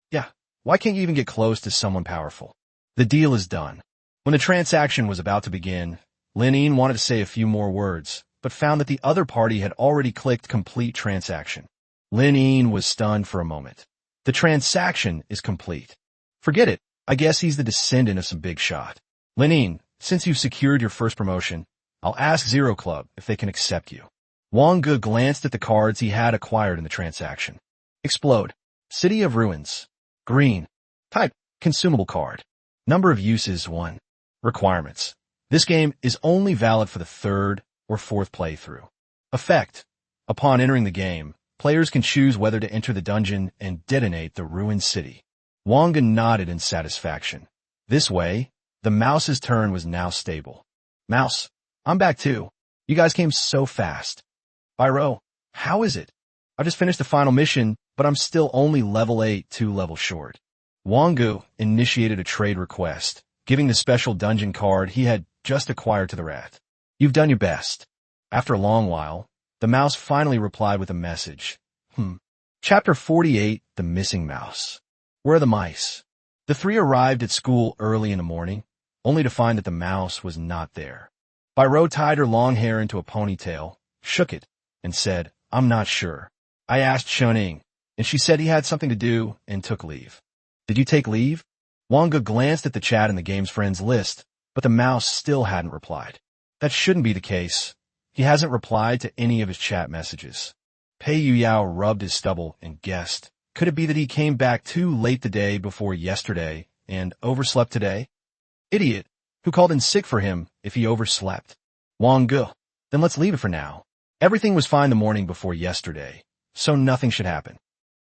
Yeah, why can't you even get close to someone powerful? The deal is done. When the transaction was about to begin, Linine wanted to say a few more words, but found that the other party had already clicked complete transaction. Linine was stunned for a moment. The transaction is complete. Forget it. I guess he's the descendant of some big shot. Lenin, since you've secured your first promotion, I'll ask Zero Club if they can accept you. Wang Ge glanced at the cards he had acquired in the transaction. Explode. City of Ruins. Green. Type. Consumable card. Number of uses 1. Requirements. This game is only valid for the 3rd or 4th playthrough. Effect. Upon entering the game, players can choose whether to enter the dungeon and detonate the ruined city. Wang Ge nodded in satisfaction. This way, the mouse's turn was now stable. Mouse, I'm back too. You guys came so fast. Pyro, how is it? I just finished the final mission, but I'm still only level 8, 2 levels short. Wang Ge initiated a trade request, giving the special dungeon card he had just acquired to the rat. You've done your best. After a long while, the mouse finally replied with a message. Chapter 48, The Missing Mouse. Where are the mice? The 3 arrived at school early in the morning, only to find that the mouse was not there. Pyro tied her long hair into a ponytail, shook it, and said, I'm not sure. I asked Chuning, and she said he had something to do and took leave. Did you take leave? Wang Ge glanced at the chat in the game's friends list, but the mouse still hadn't replied. That shouldn't be the case. He hasn't replied to any of his chat messages. Pei Yuyao rubbed his stubble and guessed. Could it be that he came back too late the day before yesterday and overslept today? Idiot. Who called in sick for him if he overslept? Wang Ge. Then let's leave it for now. Everything was fine the morning before yesterday, so nothing should happen.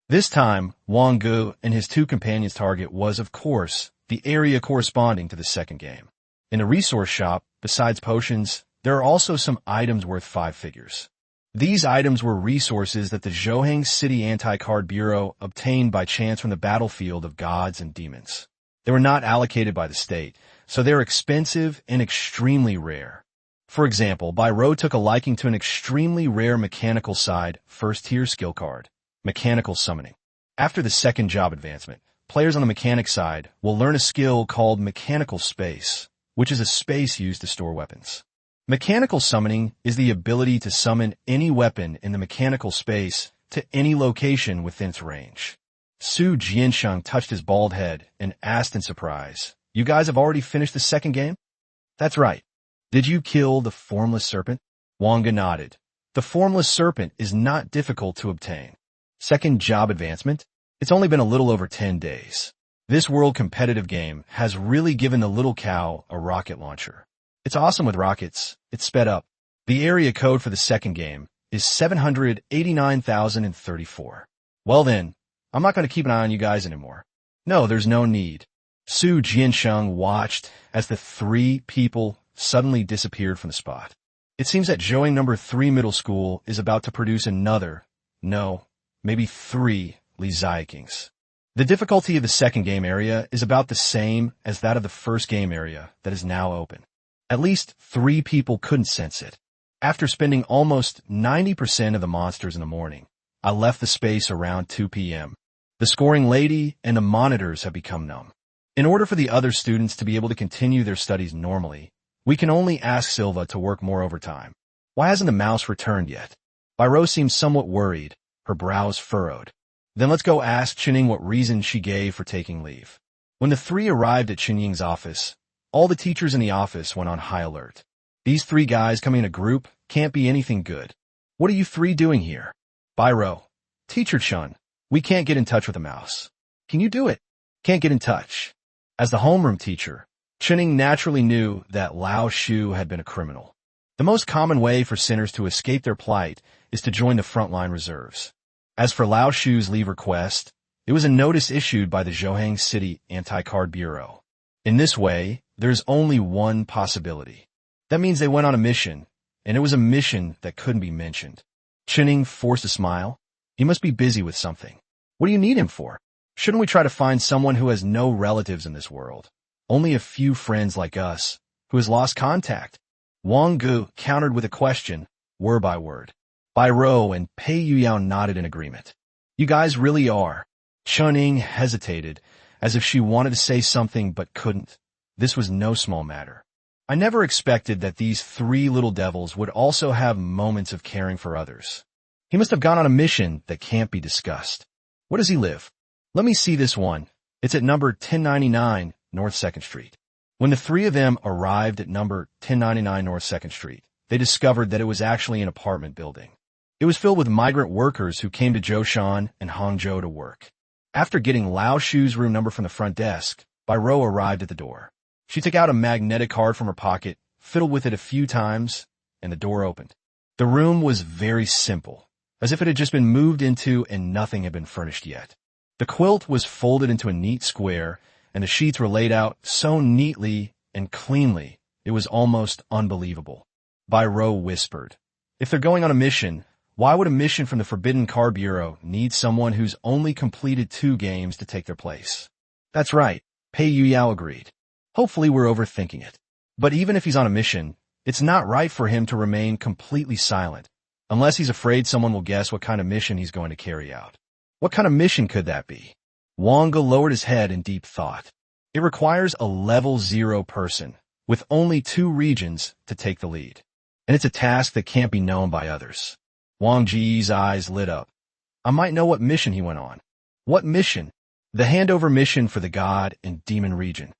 This time, Wang Ge and his 2 companions' target was, of course, the area corresponding to the second game. In the resource shop, besides potions, there are also some items worth 5 figures. These items were resources that the Zhohang City Anti-Card Bureau obtained by chance from the battlefield of gods and demons. They were not allocated by the state, so they're expensive and extremely rare. For example, Pyro took a liking to an extremely rare mechanical side first-tier skill card, Mechanical Summoning. After the second job advancement, players on the mechanic side will learn a skill called Mechanical Space, which is a space used to store weapons. Mechanical Summoning is the ability to summon any weapon in the mechanical space to any location within its range. Su Jiansheng touched his bald head and asked in surprise, You guys have already finished the second game? That's right. Did you kill the Formless Serpent? Wang Ge nodded. The Formless Serpent is not difficult to obtain. Second job advancement? It's only been a little over 10 days. This world competitive game has really given the little cow a rocket launcher. It's awesome with rockets. It's sped up. The area code for the second game is 789,034. Well then, I'm not going to keep an eye on you guys anymore. No, there's no need. Su Jiansheng watched as the 3 people suddenly disappeared from the spot. It seems that Zhoang number 3 middle school is about to produce another, maybe 3 Li Ziakings. The difficulty of the second game area is about the same as that of the first game area that is now open. At least 3 people couldn't sense it. After spending almost 90% of the monsters in the morning, I left the space around 2 p.m. The scoring lady and the monitors have become numb. In order for the other students to be able to continue their studies normally, we can only ask Silva to work more overtime. Why hasn't the mouse returned yet? Pyro seems somewhat worried, her brows furrowed. Then let's go ask Chuning what reason she gave for taking leave. When the 3 arrived at Chunying's office, all the teachers in the office went on high alert. These 3 guys coming in a group can't be anything good. What are you 3 doing here? Pyro. Teacher Chun, we can't get in touch with the mouse. Can you do it? Can't get in touch. As the homeroom teacher, Chuning naturally knew that Lao Shu had been a criminal. The most common way for sinners to escape their plight is to join the frontline reserves. As for Lao Shu's leave request, it was a notice issued by the Zhohang City Anti-Card Bureau. In this way, there's only one possibility. That means they went on a mission, and it was a mission that couldn't be mentioned. Chuning forced a smile. He must be busy with something. What do you need him for? Shouldn't we try to find someone who has no relatives in this world? Only a few friends like us, who has lost contact. Wang Ge countered with a question, word by word. Pyro and Pei Yuyao nodded in agreement. You guys really are. Chuning hesitated, as if she wanted to say something but couldn't. This was no small matter. I never expected that these 3 little devils would also have moments of caring for others. He must have gone on a mission that can't be discussed. Where does he live? Let me see this one. It's at number 1099, North 2nd Street. When the three of them arrived at number 1099 North 2nd Street, they discovered that it was actually an apartment building. It was filled with migrant workers who came to Joshan and Hangzhou to work. After getting Lao Shu's room number from the front desk, Bai Rou arrived at the door. She took out a magnetic card from her pocket, fiddled with it a few times, and the door opened. The room was very simple, as if it had just been moved into and nothing had been furnished yet. The quilt was folded into a neat square, and the sheets were laid out so neatly and cleanly, it was almost unbelievable. Bai Rou whispered, "If they're going on a mission, why would a mission from the Forbidden Card Bureau need someone who's only completed 2 games to take their place?" "That's right," Pei Yuyao agreed. "Hopefully we're overthinking it. But even if he's on a mission, it's not right for him to remain completely silent, unless he's afraid someone will guess what kind of mission he's going to carry out." "What kind of mission could that be?" Wang Ge lowered his head in deep thought. "It requires a level 0 person, with only 2 regions to take the lead. And it's a task that can't be known by others." Wang Ge's eyes lit up. I might know what mission he went on. "What mission?" "The handover mission for the God and Demon region."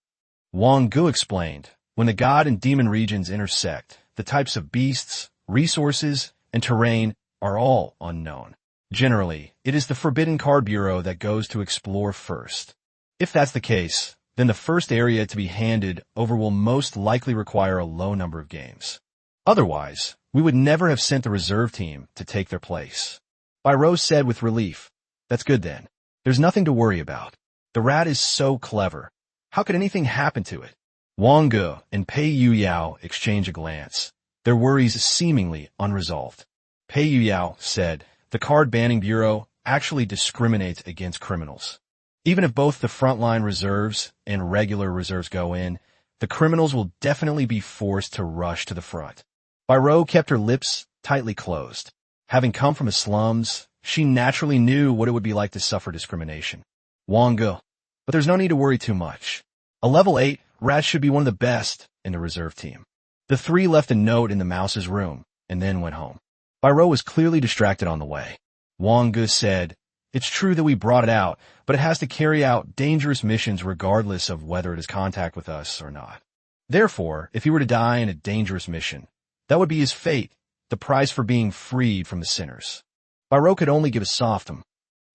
Wang Ge explained, "When the God and Demon regions intersect, the types of beasts, resources, and terrain are all unknown. Generally, it is the Forbidden Card Bureau that goes to explore first. If that's the case, then the first area to be handed over will most likely require a low number of games. Otherwise, we would never have sent the reserve team to take their place." Bai Rou said with relief, "That's good then. There's nothing to worry about. The rat is so clever. How could anything happen to it?" Wang Ge and Pei Yuyao exchanged a glance, their worries seemingly unresolved. Pei Yuyao said, "The Card Banning Bureau actually discriminates against criminals. Even if both the frontline reserves and regular reserves go in, the criminals will definitely be forced to rush to the front." Bai Rou kept her lips tightly closed. Having come from the slums, she naturally knew what it would be like to suffer discrimination. Wang Ge, "But there's no need to worry too much. A level 8 rat should be one of the best in the reserve team." The three left a note in the mouse's room and then went home. Bai Rou was clearly distracted on the way. Wang Ge said, "It's true that we brought it out, but it has to carry out dangerous missions regardless of whether it is contact with us or not. Therefore, if he were to die in a dangerous mission, that would be his fate, the price for being freed from the sinners." Bai Rou could only give a soft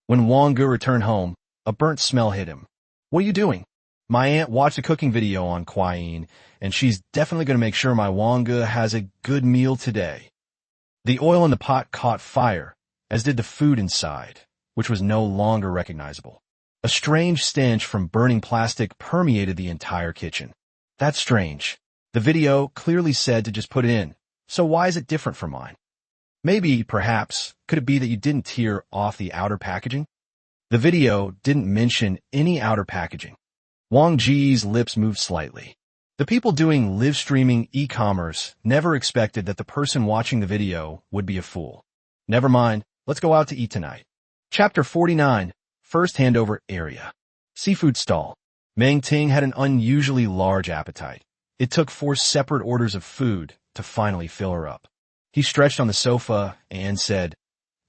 When Wang Ge returned home, a burnt smell hit him. "What are you doing?" "My aunt watched a cooking video on Kuayin, and she's definitely going to make sure my Wang Ge has a good meal today." The oil in the pot caught fire, as did the food inside, which was no longer recognizable. A strange stench from burning plastic permeated the entire kitchen. "That's strange. The video clearly said to just put it in, so why is it different from mine?" "Maybe, perhaps, could it be that you didn't tear off the outer packaging?" The video didn't mention any outer packaging. Wang Ge's lips moved slightly. The people doing live streaming e-commerce never expected that the person watching the video would be a fool. "Never mind, let's go out to eat tonight." Chapter 49, First Handover Area. Seafood Stall. Meng Ting had an unusually large appetite. It took 4 separate orders of food to finally fill her up. He stretched on the sofa and said,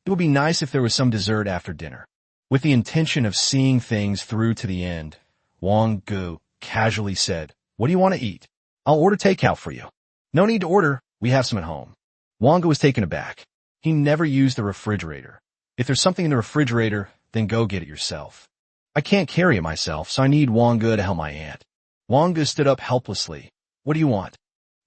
"It would be nice if there was some dessert after dinner." With the intention of seeing things through to the end, Wang Ge casually said, "What do you want to eat?" "I'll order takeout for you." "No need to order. We have some at home." Wang Ge was taken aback. He never used the refrigerator. "If there's something in the refrigerator, then go get it yourself." "I can't carry it myself, so I need Wang Ge to help my aunt." Wang Ge stood up helplessly. "What do you want?"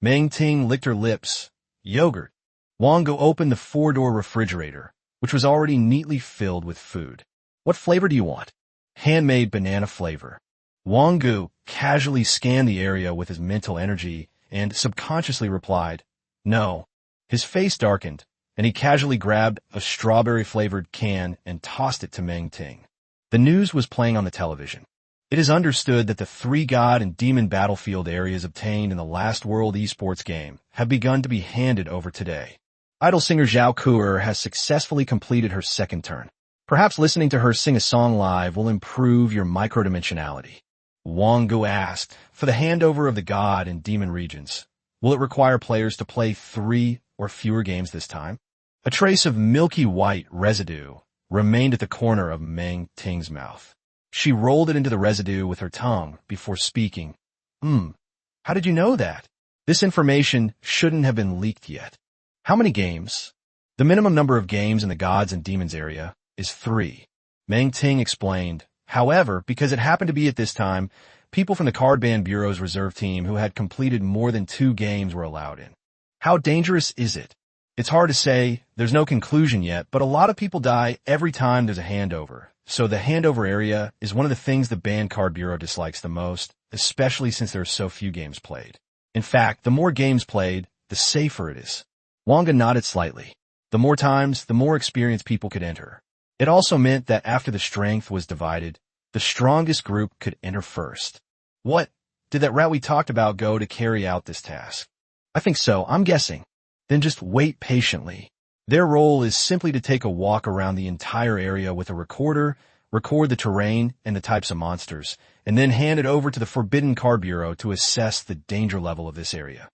Meng Ting licked her lips. "Yogurt." Wang Ge opened the 4-door refrigerator, which was already neatly filled with food. "What flavor do you want?" "Handmade banana flavor." Wang Ge casually scanned the area with his mental energy and subconsciously replied, "No." His face darkened, and he casually grabbed a strawberry-flavored can and tossed it to Meng Ting. The news was playing on the television. It is understood that the 3 God and Demon battlefield areas obtained in the last World Esports game have begun to be handed over today. Idol singer Zhao Kuer has successfully completed her 2nd turn. Perhaps listening to her sing a song live will improve your microdimensionality. Wang Ge asked, "For the handover of the God and Demon regions, will it require players to play 3 or fewer games this time?" A trace of milky white residue remained at the corner of Meng Ting's mouth. She rolled it into the residue with her tongue before speaking. How did you know that? This information shouldn't have been leaked yet. How many games? The minimum number of games in the gods and demons area is 3. Meng Ting explained. However, because it happened to be at this time, people from the Card Ban Bureau's reserve team who had completed more than 2 games were allowed in. How dangerous is it? It's hard to say, there's no conclusion yet, but a lot of people die every time there's a handover. So the handover area is one of the things the Ban Card Bureau dislikes the most, especially since there are so few games played. In fact, the more games played, the safer it is. Wang Ge nodded slightly. The more times, the more experienced people could enter. It also meant that after the strength was divided, the strongest group could enter first. What? Did that rat we talked about go to carry out this task? I think so, I'm guessing. Then just wait patiently. Their role is simply to take a walk around the entire area with a recorder, record the terrain and the types of monsters, and then hand it over to the Forbidden Card Bureau to assess the danger level of this area.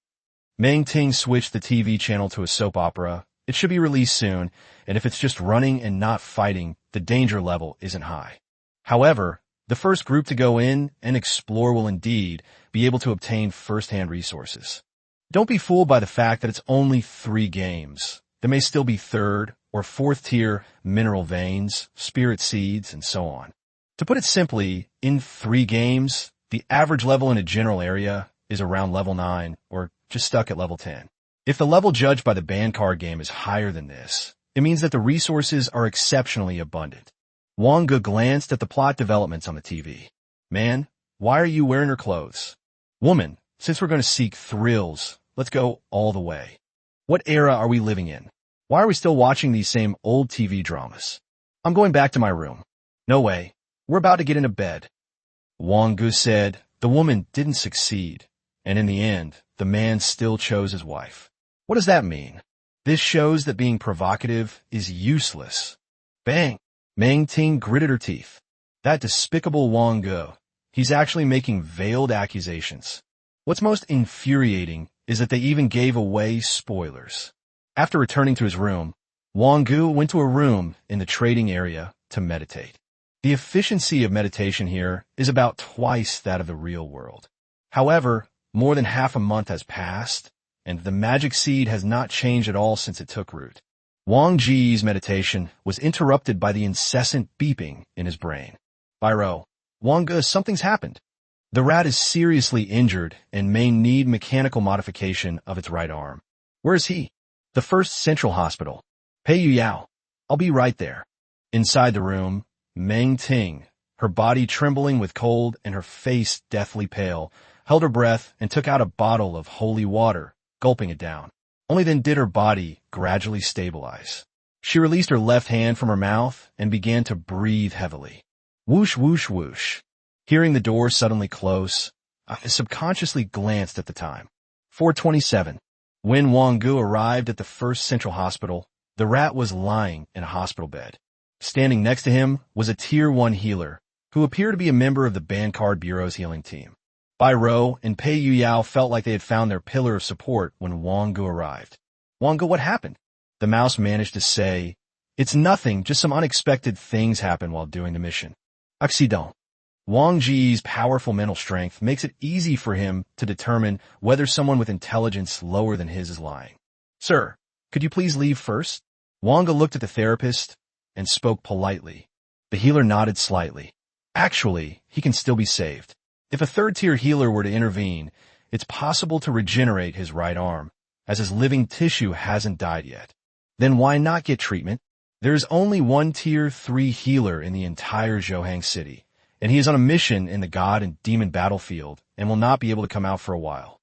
Meng Ting switched the TV channel to a soap opera. It should be released soon, and if it's just running and not fighting, the danger level isn't high. However, the first group to go in and explore will indeed be able to obtain first-hand resources. Don't be fooled by the fact that it's only 3 games. There may still be 3rd or 4th tier mineral veins, spirit seeds, and so on. To put it simply, in 3 games, the average level in a general area is around level 9 or just stuck at level 10. If the level judged by the ban card game is higher than this, it means that the resources are exceptionally abundant. Wang Ge glanced at the plot developments on the TV. Man, why are you wearing her clothes? Woman, since we're going to seek thrills, let's go all the way. What era are we living in? Why are we still watching these same old TV dramas? I'm going back to my room. No way. We're about to get into bed. Wang Ge said. The woman didn't succeed, and in the end, the man still chose his wife. What does that mean? This shows that being provocative is useless. Bang! Meng Ting gritted her teeth. That despicable Wang Ge. He's actually making veiled accusations. What's most infuriating is that they even gave away spoilers. After returning to his room, Wang Ge went to a room in the trading area to meditate. The efficiency of meditation here is about twice that of the real world. However, more than half a month has passed, and the magic seed has not changed at all since it took root. Wang Ge's meditation was interrupted by the incessant beeping in his brain. Biro, Wang Ge, something's happened. The rat is seriously injured and may need mechanical modification of its right arm. Where is he? The first central hospital. Pei Yu Yao. I'll be right there. Inside the room, Meng Ting, her body trembling with cold and her face deathly pale, held her breath and took out a bottle of holy water, gulping it down. Only then did her body gradually stabilize. She released her left hand from her mouth and began to breathe heavily. Whoosh, whoosh, whoosh. Hearing the door suddenly close, I subconsciously glanced at the time. 4:27. When Wang Ge arrived at the first central hospital, the rat was lying in a hospital bed. Standing next to him was a Tier 1 healer, who appeared to be a member of the Ban Card Bureau's healing team. Bai Rou and Pei Yu Yao felt like they had found their pillar of support when Wang Ge arrived. Wang Ge, what happened? The mouse managed to say, It's nothing, just some unexpected things happened while doing the mission. Accident. Wang Ge's powerful mental strength makes it easy for him to determine whether someone with intelligence lower than his is lying. Sir, could you please leave first? Wang Ge looked at the therapist and spoke politely. The healer nodded slightly. Actually, he can still be saved. If a third-tier healer were to intervene, it's possible to regenerate his right arm, as his living tissue hasn't died yet. Then why not get treatment? There is only one Tier 3 healer in the entire Zhohang City, and he is on a mission in the God and Demon battlefield and will not be able to come out for a while.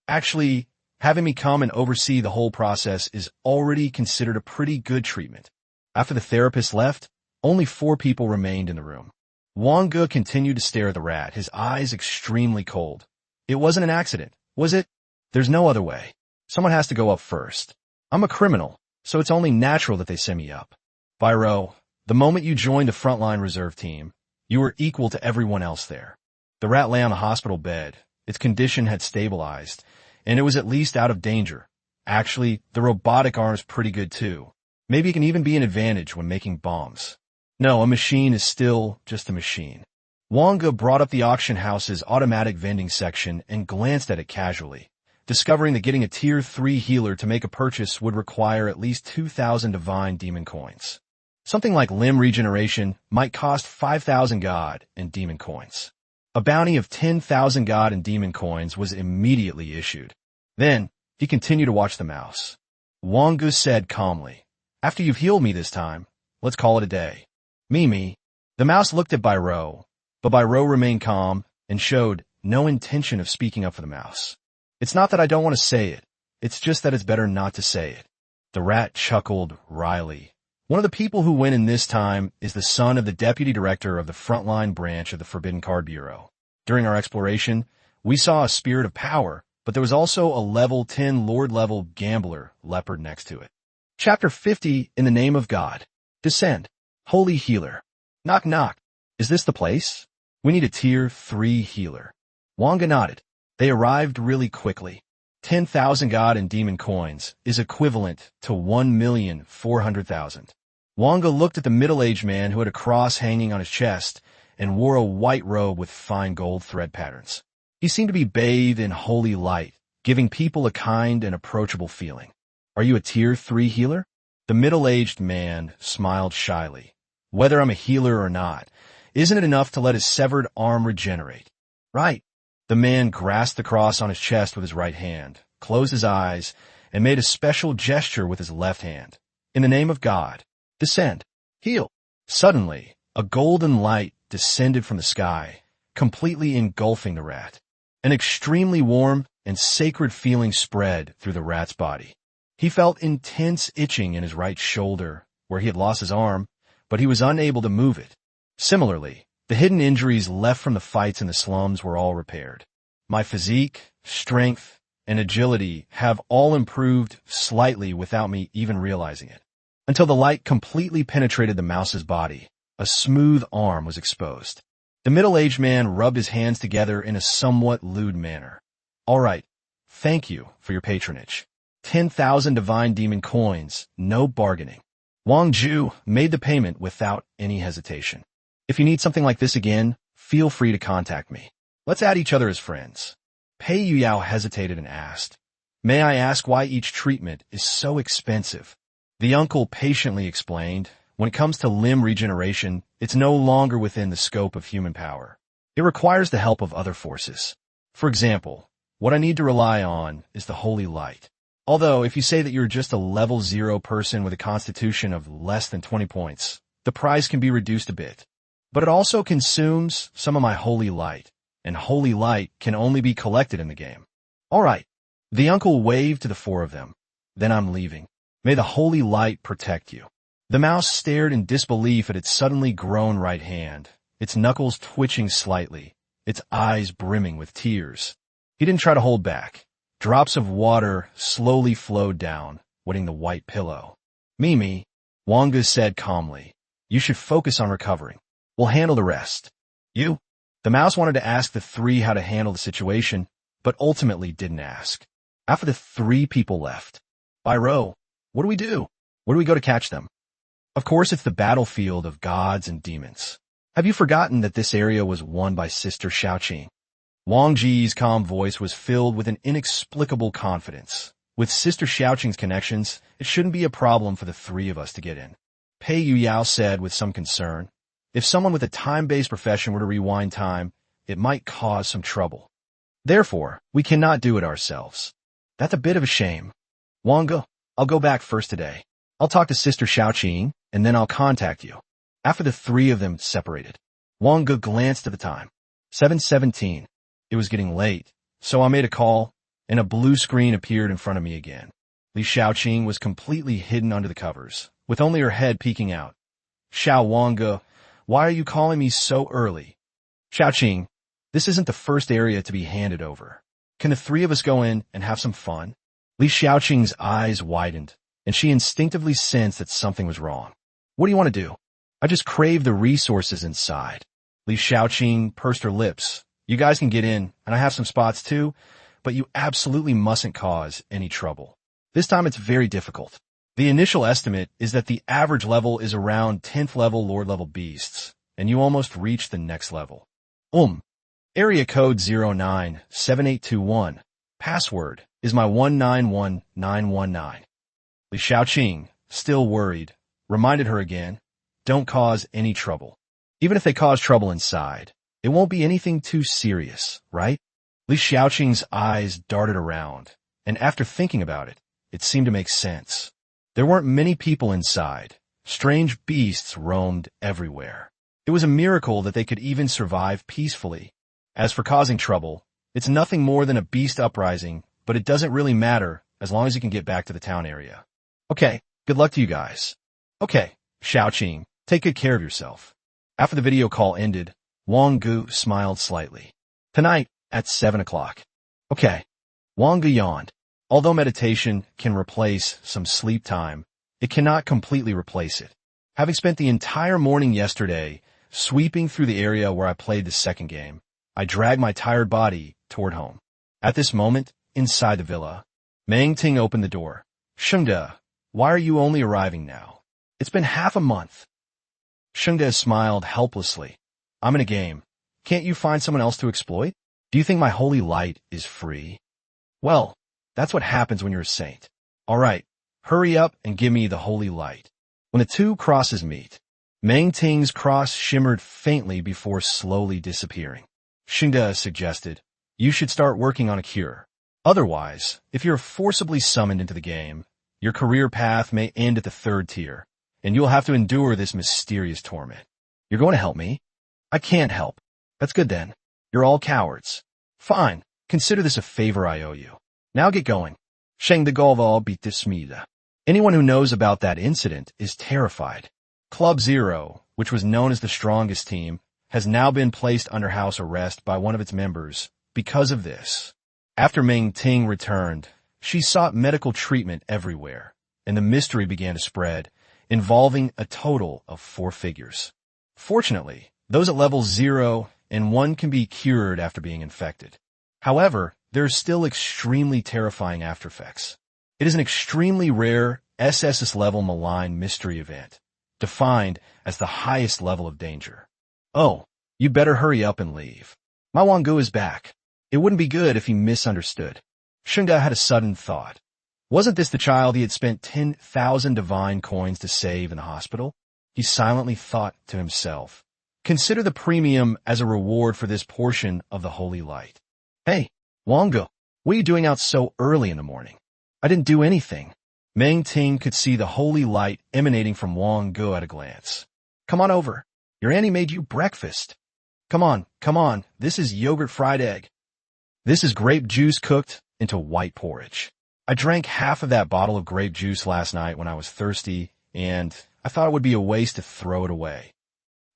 Actually, having me come and oversee the whole process is already considered a pretty good treatment. After the therapist left, only 4 people remained in the room. Wang Ge continued to stare at the rat, his eyes extremely cold. It wasn't an accident, was it? There's no other way. Someone has to go up first. I'm a criminal, so it's only natural that they send me up. Biro, the moment you joined the frontline reserve team, you were equal to everyone else there. The rat lay on the hospital bed. Its condition had stabilized, and it was at least out of danger. Actually, the robotic arm's pretty good too. Maybe it can even be an advantage when making bombs. No, a machine is still just a machine. Wang Ge brought up the auction house's automatic vending section and glanced at it casually, discovering that getting a Tier 3 healer to make a purchase would require at least 2,000 divine demon coins. Something like limb regeneration might cost 5,000 god and demon coins. A bounty of 10,000 god and demon coins was immediately issued. Then, he continued to watch the mouse. Wang Ge said calmly, "After you've healed me this time, let's call it a day." Mimi. The mouse looked at Byro, but Byro remained calm and showed no intention of speaking up for the mouse. "It's not that I don't want to say it. It's just that it's better not to say it." The rat chuckled wryly. "One of the people who went in this time is the son of the deputy director of the frontline branch of the Forbidden Card Bureau. During our exploration, we saw a spirit of power, but there was also a level 10 lord-level gambler leopard next to it." Chapter 50, In the Name of God. Descend. Holy Healer. Knock knock. Is this the place? We need a Tier 3 healer. Wang Ge nodded. They arrived really quickly. 10,000 god and demon coins is equivalent to 1,400,000. Wang Ge looked at the middle-aged man who had a cross hanging on his chest and wore a white robe with fine gold thread patterns. He seemed to be bathed in holy light, giving people a kind and approachable feeling. "Are you a Tier 3 healer?" The middle-aged man smiled shyly. "Whether I'm a healer or not, isn't it enough to let his severed arm regenerate?" "Right." The man grasped the cross on his chest with his right hand, closed his eyes, and made a special gesture with his left hand. "In the name of God, descend. Heal." Suddenly, a golden light descended from the sky, completely engulfing the rat. An extremely warm and sacred feeling spread through the rat's body. He felt intense itching in his right shoulder, where he had lost his arm, but he was unable to move it. Similarly, the hidden injuries left from the fights in the slums were all repaired. "My physique, strength, and agility have all improved slightly without me even realizing it." Until the light completely penetrated the mouse's body, a smooth arm was exposed. The middle-aged man rubbed his hands together in a somewhat lewd manner. "All right, thank you for your patronage. 10,000 divine demon coins, no bargaining." Wang Ge made the payment without any hesitation. "If you need something like this again, feel free to contact me. Let's add each other as friends." Pei Yuyao hesitated and asked, "May I ask why each treatment is so expensive?" The uncle patiently explained, "When it comes to limb regeneration, it's no longer within the scope of human power. It requires the help of other forces. For example, what I need to rely on is the holy light. Although, if you say that you're just a level 0 person with a constitution of less than 20 points, the price can be reduced a bit. But it also consumes some of my holy light, and holy light can only be collected in the game." "All right." The uncle waved to the four of them. "Then I'm leaving. May the holy light protect you." The mouse stared in disbelief at its suddenly grown right hand, its knuckles twitching slightly, its eyes brimming with tears. He didn't try to hold back. Drops of water slowly flowed down, wetting the white pillow. "Mimi," Wang Ge said calmly, "you should focus on recovering. We'll handle the rest." "You?" The mouse wanted to ask the three how to handle the situation, but ultimately didn't ask. After the three people left, "Byro, what do we do? Where do we go to catch them?" "Of course it's the battlefield of gods and demons. Have you forgotten that this area was won by Sister Xiaoqing?" Wang Ge's calm voice was filled with an inexplicable confidence. "With Sister Xiaoqing's connections, it shouldn't be a problem for the three of us to get in." Pei Yuyao said with some concern, "If someone with a time-based profession were to rewind time, it might cause some trouble. Therefore, we cannot do it ourselves." "That's a bit of a shame. Wang Ge, I'll go back first today. I'll talk to Sister Xiaoqing, and then I'll contact you." After the three of them separated, Wang Ge glanced at the time. 7:17. It was getting late, so I made a call, and a blue screen appeared in front of me again. Li Xiaoqing was completely hidden under the covers, with only her head peeking out. "Xiao Wang Ge, why are you calling me so early?" "Xiaoqing, this isn't the first area to be handed over. Can the three of us go in and have some fun?" Li Xiaoqing's eyes widened, and she instinctively sensed that something was wrong. "What do you want to do?" "I just crave the resources inside." Li Xiaoqing pursed her lips. "You guys can get in, and I have some spots too, but you absolutely mustn't cause any trouble. This time it's very difficult. The initial estimate is that the average level is around 10th level Lord level beasts, and you almost reach the next level. Area code 097821. Password is my 191919. Li Xiaoqing, still worried, reminded her again, don't cause any trouble. Even if they cause trouble inside, it won't be anything too serious, right? Li Xiaoqing's eyes darted around, and after thinking about it, it seemed to make sense. There weren't many people inside. Strange beasts roamed everywhere. It was a miracle that they could even survive peacefully. As for causing trouble, it's nothing more than a beast uprising, but it doesn't really matter as long as you can get back to the town area. Okay, good luck to you guys. Okay, Xiaoqing, take good care of yourself. After the video call ended, Wang Ge smiled slightly. Tonight, at 7 o'clock. Okay. Wang Ge yawned. Although meditation can replace some sleep time, it cannot completely replace it. Having spent the entire morning yesterday sweeping through the area where I played the second game, I dragged my tired body toward home. At this moment, inside the villa, Meng Ting opened the door. Shengde, why are you only arriving now? It's been half a month. Shengde smiled helplessly. I'm in a game. Can't you find someone else to exploit? Do you think my holy light is free? Well, that's what happens when you're a saint. All right, hurry up and give me the holy light. When the two crosses meet, Meng Ting's cross shimmered faintly before slowly disappearing. Shengde suggested, you should start working on a cure. Otherwise, if you're forcibly summoned into the game, your career path may end at the 3rd tier, and you'll have to endure this mysterious torment. You're going to help me? I can't help. That's good then. You're all cowards. Fine, consider this a favor I owe you. Now get going. Shengde Golval beat this Smida. Anyone who knows about that incident is terrified. Club Zero, which was known as the strongest team, has now been placed under house arrest by one of its members because of this. After Meng Ting returned, she sought medical treatment everywhere, and the mystery began to spread, involving a total of 4 figures. Fortunately, those at levels 0 and 1 can be cured after being infected. However, there are still extremely terrifying aftereffects. It is an extremely rare SSS-level malign mystery event, defined as the highest level of danger. Oh, you better hurry up and leave. My Wang Ge is back. It wouldn't be good if he misunderstood. Shengde had a sudden thought. Wasn't this the child he had spent 10,000 divine coins to save in the hospital? He silently thought to himself. Consider the premium as a reward for this portion of the holy light. Hey, Wang Ge, what are you doing out so early in the morning? I didn't do anything. Meng Ting could see the holy light emanating from Wang Ge at a glance. Come on over. Your auntie made you breakfast. Come on, this is yogurt fried egg. This is grape juice cooked into white porridge. I drank half of that bottle of grape juice last night when I was thirsty, and I thought it would be a waste to throw it away.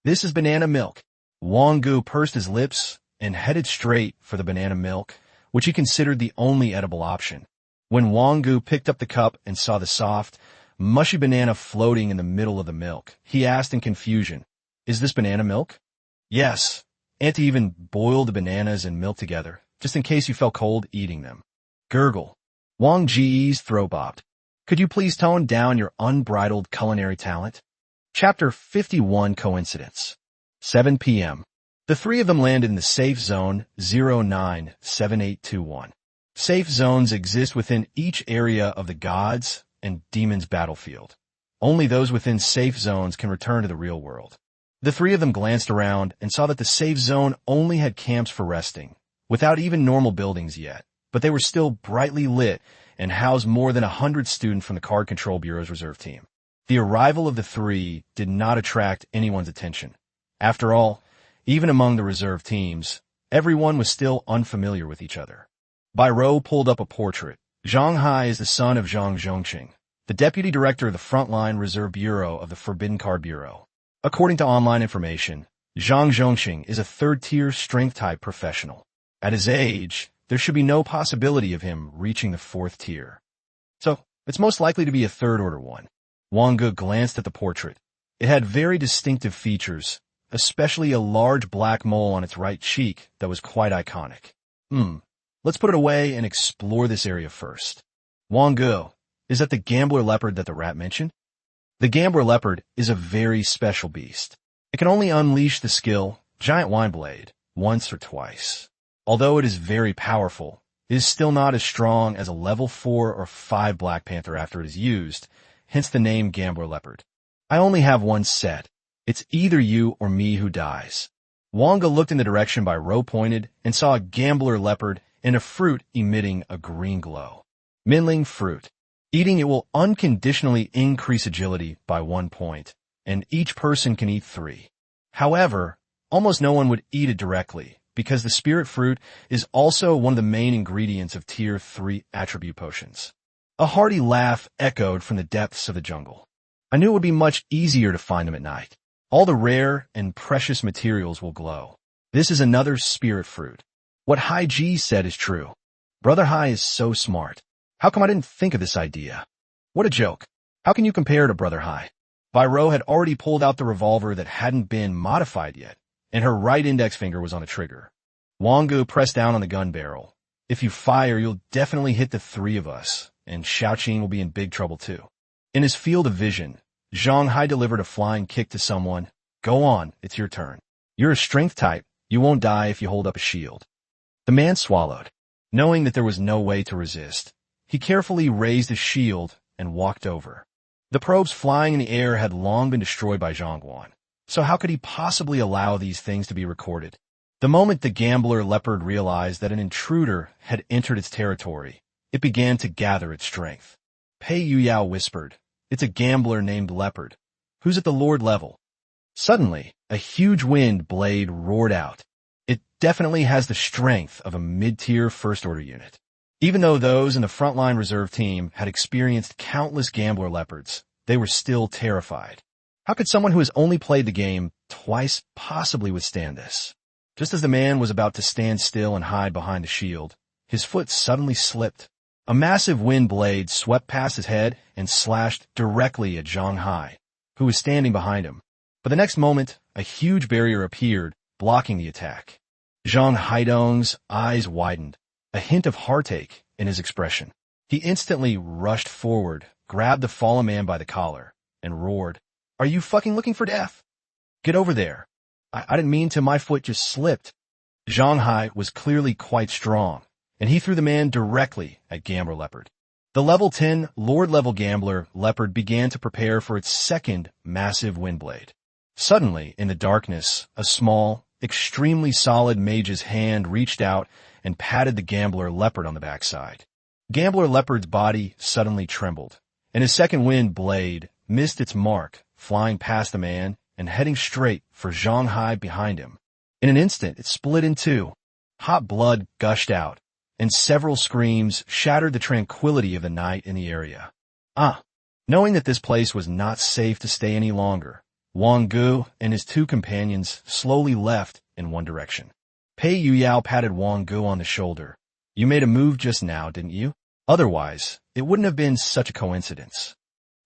This is banana milk. Wang Ge pursed his lips and headed straight for the banana milk, which he considered the only edible option. When Wang Ge picked up the cup and saw the soft, mushy banana floating in the middle of the milk, he asked in confusion, is this banana milk? Yes. Auntie even boiled the bananas and milk together, just in case you felt cold eating them. Gurgle. Wang Ge's throat bobbed. Could you please tone down your unbridled culinary talent? Chapter 51 Coincidence. 7 p.m. The 3 of them landed in the safe zone 097821. Safe zones exist within each area of the gods and demons battlefield. Only those within safe zones can return to the real world. The 3 of them glanced around and saw that the safe zone only had camps for resting, without even normal buildings yet, but they were still brightly lit and housed more than 100 students from the Card Control Bureau's reserve team. The arrival of the 3 did not attract anyone's attention. After all, even among the reserve teams, everyone was still unfamiliar with each other. Bairou pulled up a portrait. Zhang Hai is the son of Zhang Zhongqing, the deputy director of the Frontline Reserve Bureau of the Forbidden Card Bureau. According to online information, Zhang Zhongqing is a 3rd-tier strength-type professional. At his age, there should be no possibility of him reaching the 4th tier. So, it's most likely to be a 3rd-order one. Wang Ge glanced at the portrait. It had very distinctive features, especially a large black mole on its right cheek that was quite iconic. Let's put it away and explore this area first. Wang Ge, is that the gambler leopard that the rat mentioned? The gambler leopard is a very special beast. It can only unleash the skill, Giant Wine Blade, once or twice. Although it is very powerful, it is still not as strong as a level 4 or 5 Black Panther after it is used, hence the name Gambler Leopard. I only have one set. It's either you or me who dies. Wang Ge looked in the direction Bai Rou pointed and saw a Gambler Leopard and a fruit emitting a green glow. Minling fruit. Eating it will unconditionally increase agility by 1 point, and each person can eat 3. However, almost no one would eat it directly, because the spirit fruit is also one of the main ingredients of Tier 3 attribute potions. A hearty laugh echoed from the depths of the jungle. I knew it would be much easier to find them at night. All the rare and precious materials will glow. This is another spirit fruit. What Hai Ji said is true. Brother Hai is so smart. How come I didn't think of this idea? What a joke. How can you compare to Brother Hai? Bai Rou had already pulled out the revolver that hadn't been modified yet, and her right index finger was on the trigger. Wang Ge pressed down on the gun barrel. If you fire, you'll definitely hit the 3 of us, and Xiaoqing will be in big trouble too. In his field of vision, Zhang Hai delivered a flying kick to someone. Go on, it's your turn. You're a strength type. You won't die if you hold up a shield. The man swallowed. Knowing that there was no way to resist, he carefully raised his shield and walked over. The probes flying in the air had long been destroyed by Zhongguan, so how could he possibly allow these things to be recorded? The moment the Gambler Leopard realized that an intruder had entered its territory, it began to gather its strength. Pei Yuyao whispered, "It's a gambler named Leopard. Who's at the Lord level?" Suddenly, a huge wind blade roared out. It definitely has the strength of a mid-tier first-order unit. Even though those in the frontline reserve team had experienced countless Gambler Leopards, they were still terrified. How could someone who has only played the game twice possibly withstand this? Just as the man was about to stand still and hide behind the shield, his foot suddenly slipped. A massive wind blade swept past his head and slashed directly at Zhang Hai, who was standing behind him. But the next moment, a huge barrier appeared, blocking the attack. Zhang Haidong's eyes widened, a hint of heartache in his expression. He instantly rushed forward, grabbed the fallen man by the collar, and roared, "Are you fucking looking for death? Get over there. I didn't mean to, my foot just slipped." Zhang Hai was clearly quite strong, and he threw the man directly at Gambler Leopard. The level 10 Lord-level Gambler Leopard began to prepare for its second massive windblade. Suddenly, in the darkness, a small, extremely solid mage's hand reached out and patted the Gambler Leopard on the backside. Gambler Leopard's body suddenly trembled, and his second wind blade missed its mark, flying past the man and heading straight for Zhang Hai behind him. In an instant, it split in two. Hot blood gushed out, and several screams shattered the tranquility of the night in the area. Knowing that this place was not safe to stay any longer, Wang Ge and his 2 companions slowly left in one direction. Pei Yuyao patted Wang Ge on the shoulder. "You made a move just now, didn't you? Otherwise, it wouldn't have been such a coincidence."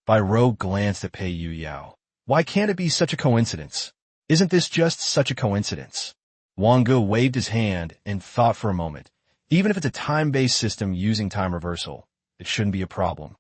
Bai Rou glanced at Pei Yuyao. "Why can't it be such a coincidence? Isn't this just such a coincidence?" Wang Ge waved his hand and thought for a moment. Even if it's a time-based system using time reversal, it shouldn't be a problem.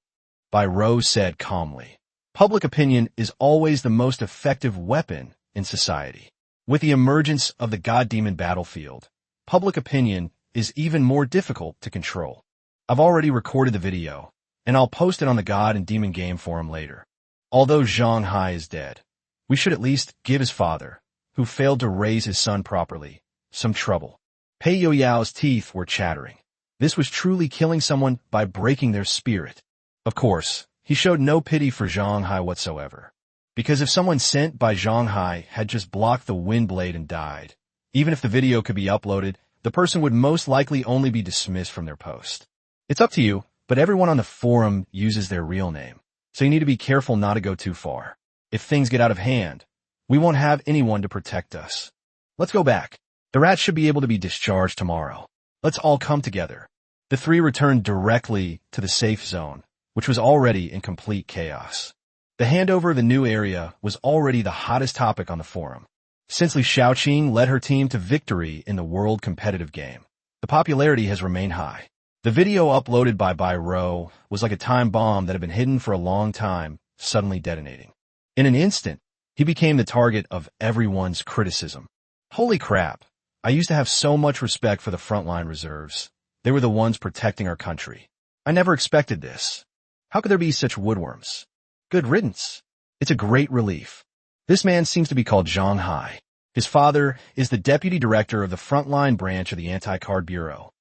Bai Rou said calmly, "Public opinion is always the most effective weapon in society. With the emergence of the God-Demon battlefield, public opinion is even more difficult to control. I've already recorded the video, and I'll post it on the God and Demon Game forum later. Although Zhang Hai is dead, we should at least give his father, who failed to raise his son properly, some trouble." Pei Yoyao's teeth were chattering. This was truly killing someone by breaking their spirit. Of course, he showed no pity for Zhang Hai whatsoever. Because if someone sent by Zhang Hai had just blocked the wind blade and died, even if the video could be uploaded, the person would most likely only be dismissed from their post. It's up to you, but everyone on the forum uses their real name, so you need to be careful not to go too far. If things get out of hand, we won't have anyone to protect us. Let's go back. The rats should be able to be discharged tomorrow. Let's all come together. The 3 returned directly to the safe zone, which was already in complete chaos. The handover of the new area was already the hottest topic on the forum. Since Li Xiaoqing led her team to victory in the world competitive game, the popularity has remained high. The video uploaded by Bai Rou was like a time bomb that had been hidden for a long time, suddenly detonating. In an instant, he became the target of everyone's criticism. Holy crap, I used to have so much respect for the frontline reserves. They were the ones protecting our country. I never expected this. How could there be such woodworms? Good riddance. It's a great relief. This man seems to be called Zhang Hai. His father is the deputy director of the frontline branch of the Anti-Card Bureau.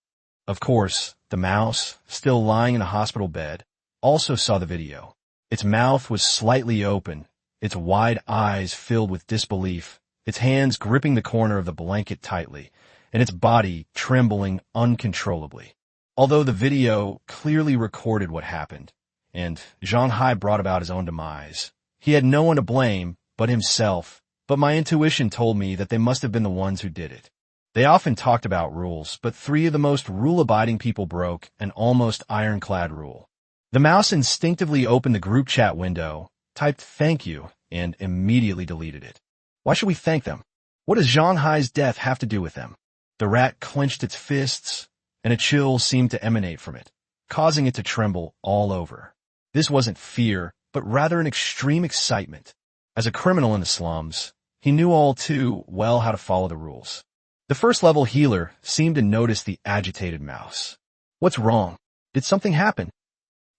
Of course, the mouse, still lying in a hospital bed, also saw the video. Its mouth was slightly open, its wide eyes filled with disbelief, its hands gripping the corner of the blanket tightly, and its body trembling uncontrollably. Although the video clearly recorded what happened, and Zhang Hai brought about his own demise, he had no one to blame but himself, but my intuition told me that they must have been the ones who did it. They often talked about rules, but three of the most rule-abiding people broke an almost ironclad rule. The mouse instinctively opened the group chat window, typed "thank you," and immediately deleted it. Why should we thank them? What does Zhang Hai's death have to do with them? The rat clenched its fists, and a chill seemed to emanate from it, causing it to tremble all over. This wasn't fear, but rather an extreme excitement. As a criminal in the slums, he knew all too well how to follow the rules. The first-level healer seemed to notice the agitated mouse. What's wrong? Did something happen?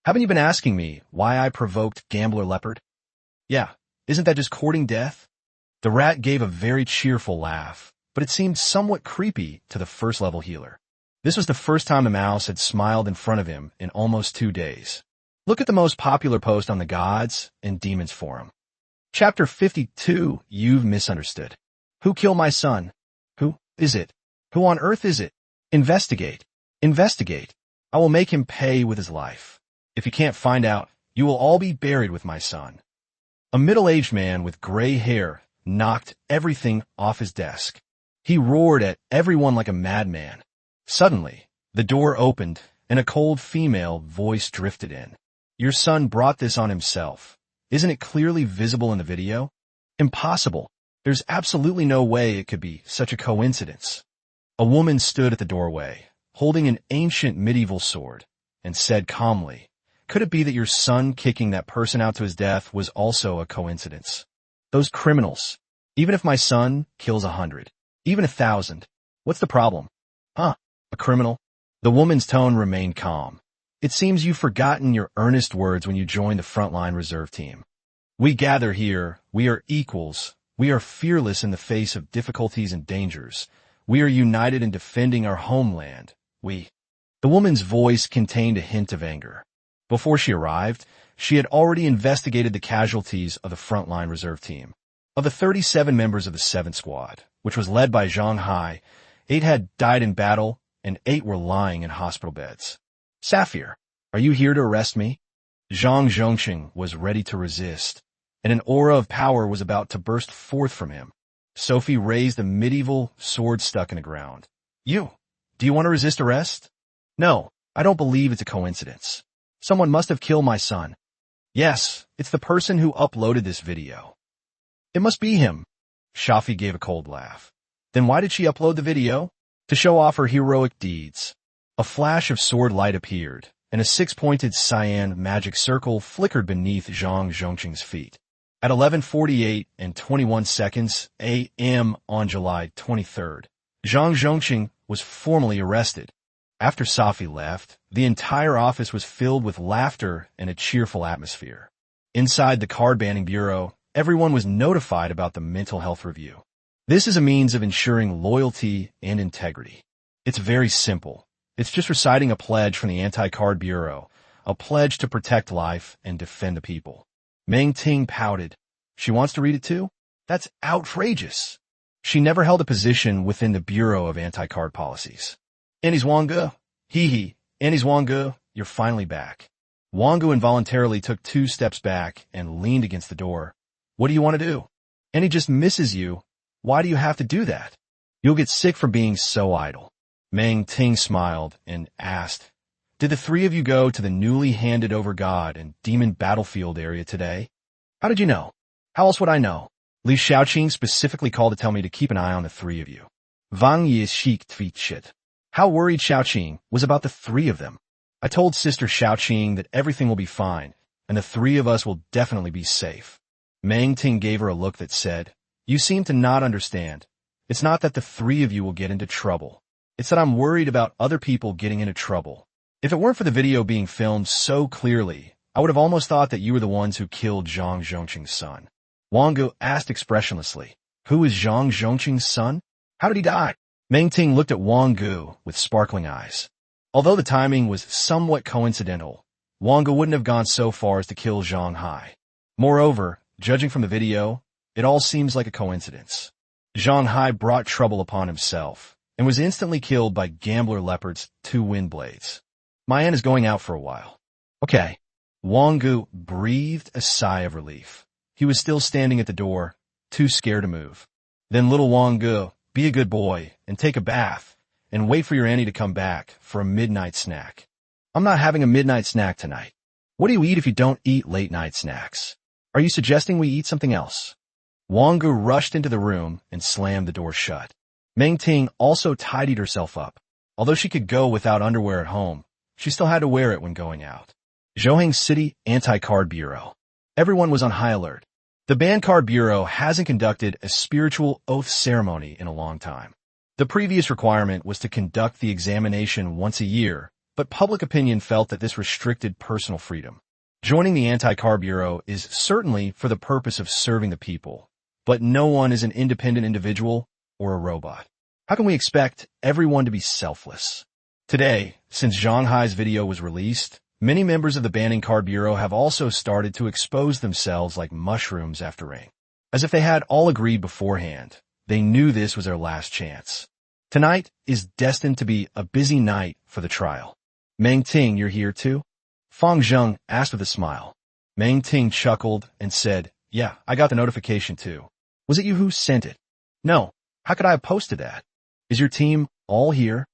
Haven't you been asking me why I provoked Gambler Leopard? Yeah, isn't that just courting death? The rat gave a very cheerful laugh, but it seemed somewhat creepy to the first-level healer. This was the first time the mouse had smiled in front of him in almost 2 days. Look at the most popular post on the Gods and Demons forum. Chapter 52, You've Misunderstood. Who killed my son? Who is it? Who on earth is it? Investigate. Investigate. I will make him pay with his life. If you can't find out, you will all be buried with my son. A middle-aged man with gray hair knocked everything off his desk. He roared at everyone like a madman. Suddenly, the door opened and a cold female voice drifted in. Your son brought this on himself. Isn't it clearly visible in the video? Impossible. There's absolutely no way it could be such a coincidence. A woman stood at the doorway, holding an ancient medieval sword, and said calmly, could it be that your son kicking that person out to his death was also a coincidence? Those criminals. Even if my son kills 100, even 1,000, what's the problem? Huh? A criminal? The woman's tone remained calm. It seems you've forgotten your earnest words when you joined the frontline reserve team. We gather here, we are equals, we are fearless in the face of difficulties and dangers, we are united in defending our homeland, we. The woman's voice contained a hint of anger. Before she arrived, she had already investigated the casualties of the frontline reserve team. Of the 37 members of the 7th Squad, which was led by Zhang Hai, 8 had died in battle and 8 were lying in hospital beds. Sapphire, are you here to arrest me? Zhang Zhongxing was ready to resist, and an aura of power was about to burst forth from him. Sophie raised a medieval sword stuck in the ground. Do you want to resist arrest? No, I don't believe it's a coincidence. Someone must have killed my son. Yes, it's the person who uploaded this video. It must be him. Shafi gave a cold laugh. Then why did she upload the video? To show off her heroic deeds. A flash of sword light appeared, and a 6-pointed cyan magic circle flickered beneath Zhang Zhongqing's feet. At 11:48 and 21 seconds a.m. on July 23rd, Zhang Zhongqing was formally arrested. After Safi left, the entire office was filled with laughter and a cheerful atmosphere. Inside the card-banning bureau, everyone was notified about the mental health review. This is a means of ensuring loyalty and integrity. It's very simple. It's just reciting a pledge from the Anti-Card Bureau, a pledge to protect life and defend the people. Meng Ting pouted. She wants to read it too? That's outrageous. She never held a position within the Bureau of Anti-Card Policies. Annie's Wang Ge. Hee. Annie's Wang Ge, you're finally back. Wang Ge involuntarily took 2 steps back and leaned against the door. What do you want to do? Annie just misses you. Why do you have to do that? You'll get sick from being so idle. Meng Ting smiled and asked, did the 3 of you go to the newly handed over God and demon battlefield area today? How did you know? How else would I know? Li Xiaoqing specifically called to tell me to keep an eye on the 3 of you. Wang Ye Shik tweet shit. How worried Xiaoqing was about the 3 of them. I told Sister Xiaoqing that everything will be fine, and the 3 of us will definitely be safe. Meng Ting gave her a look that said, you seem to not understand. It's not that the three of you will get into trouble. It's that I'm worried about other people getting into trouble. If it weren't for the video being filmed so clearly, I would have almost thought that you were the ones who killed Zhang Zhongqing's son. Wang Ge asked expressionlessly, "Who is Zhang Zhongqing's son? How did he die?" Meng Ting looked at Wang Ge with sparkling eyes. Although the timing was somewhat coincidental, Wang Ge wouldn't have gone so far as to kill Zhang Hai. Moreover, judging from the video, it all seems like a coincidence. Zhang Hai brought trouble upon himself and was instantly killed by Gambler Leopard's 2 wind blades. My end is going out for a while. Okay. Wang Ge breathed a sigh of relief. He was still standing at the door, too scared to move. Then little Wang Ge, be a good boy and take a bath and wait for your auntie to come back for a midnight snack. I'm not having a midnight snack tonight. What do you eat if you don't eat late night snacks? Are you suggesting we eat something else? Wang Ge rushed into the room and slammed the door shut. Meng Ting also tidied herself up. Although she could go without underwear at home, she still had to wear it when going out. Zhohang City Anti-Card Bureau. Everyone was on high alert. The Ban Card Bureau hasn't conducted a spiritual oath ceremony in a long time. The previous requirement was to conduct the examination once a year, but public opinion felt that this restricted personal freedom. Joining the Anti-Card Bureau is certainly for the purpose of serving the people, but no one is an independent individual or a robot. How can we expect everyone to be selfless? Today, since Zhang Hai's video was released, many members of the Banning Card Bureau have also started to expose themselves like mushrooms after rain. As if they had all agreed beforehand, they knew this was their last chance. Tonight is destined to be a busy night for the trial. Meng Ting, you're here too? Fang Zheng asked with a smile. Meng Ting chuckled and said, "Yeah, I got the notification too. Was it you who sent it?" "No. How could I have posted that? Is your team all here?"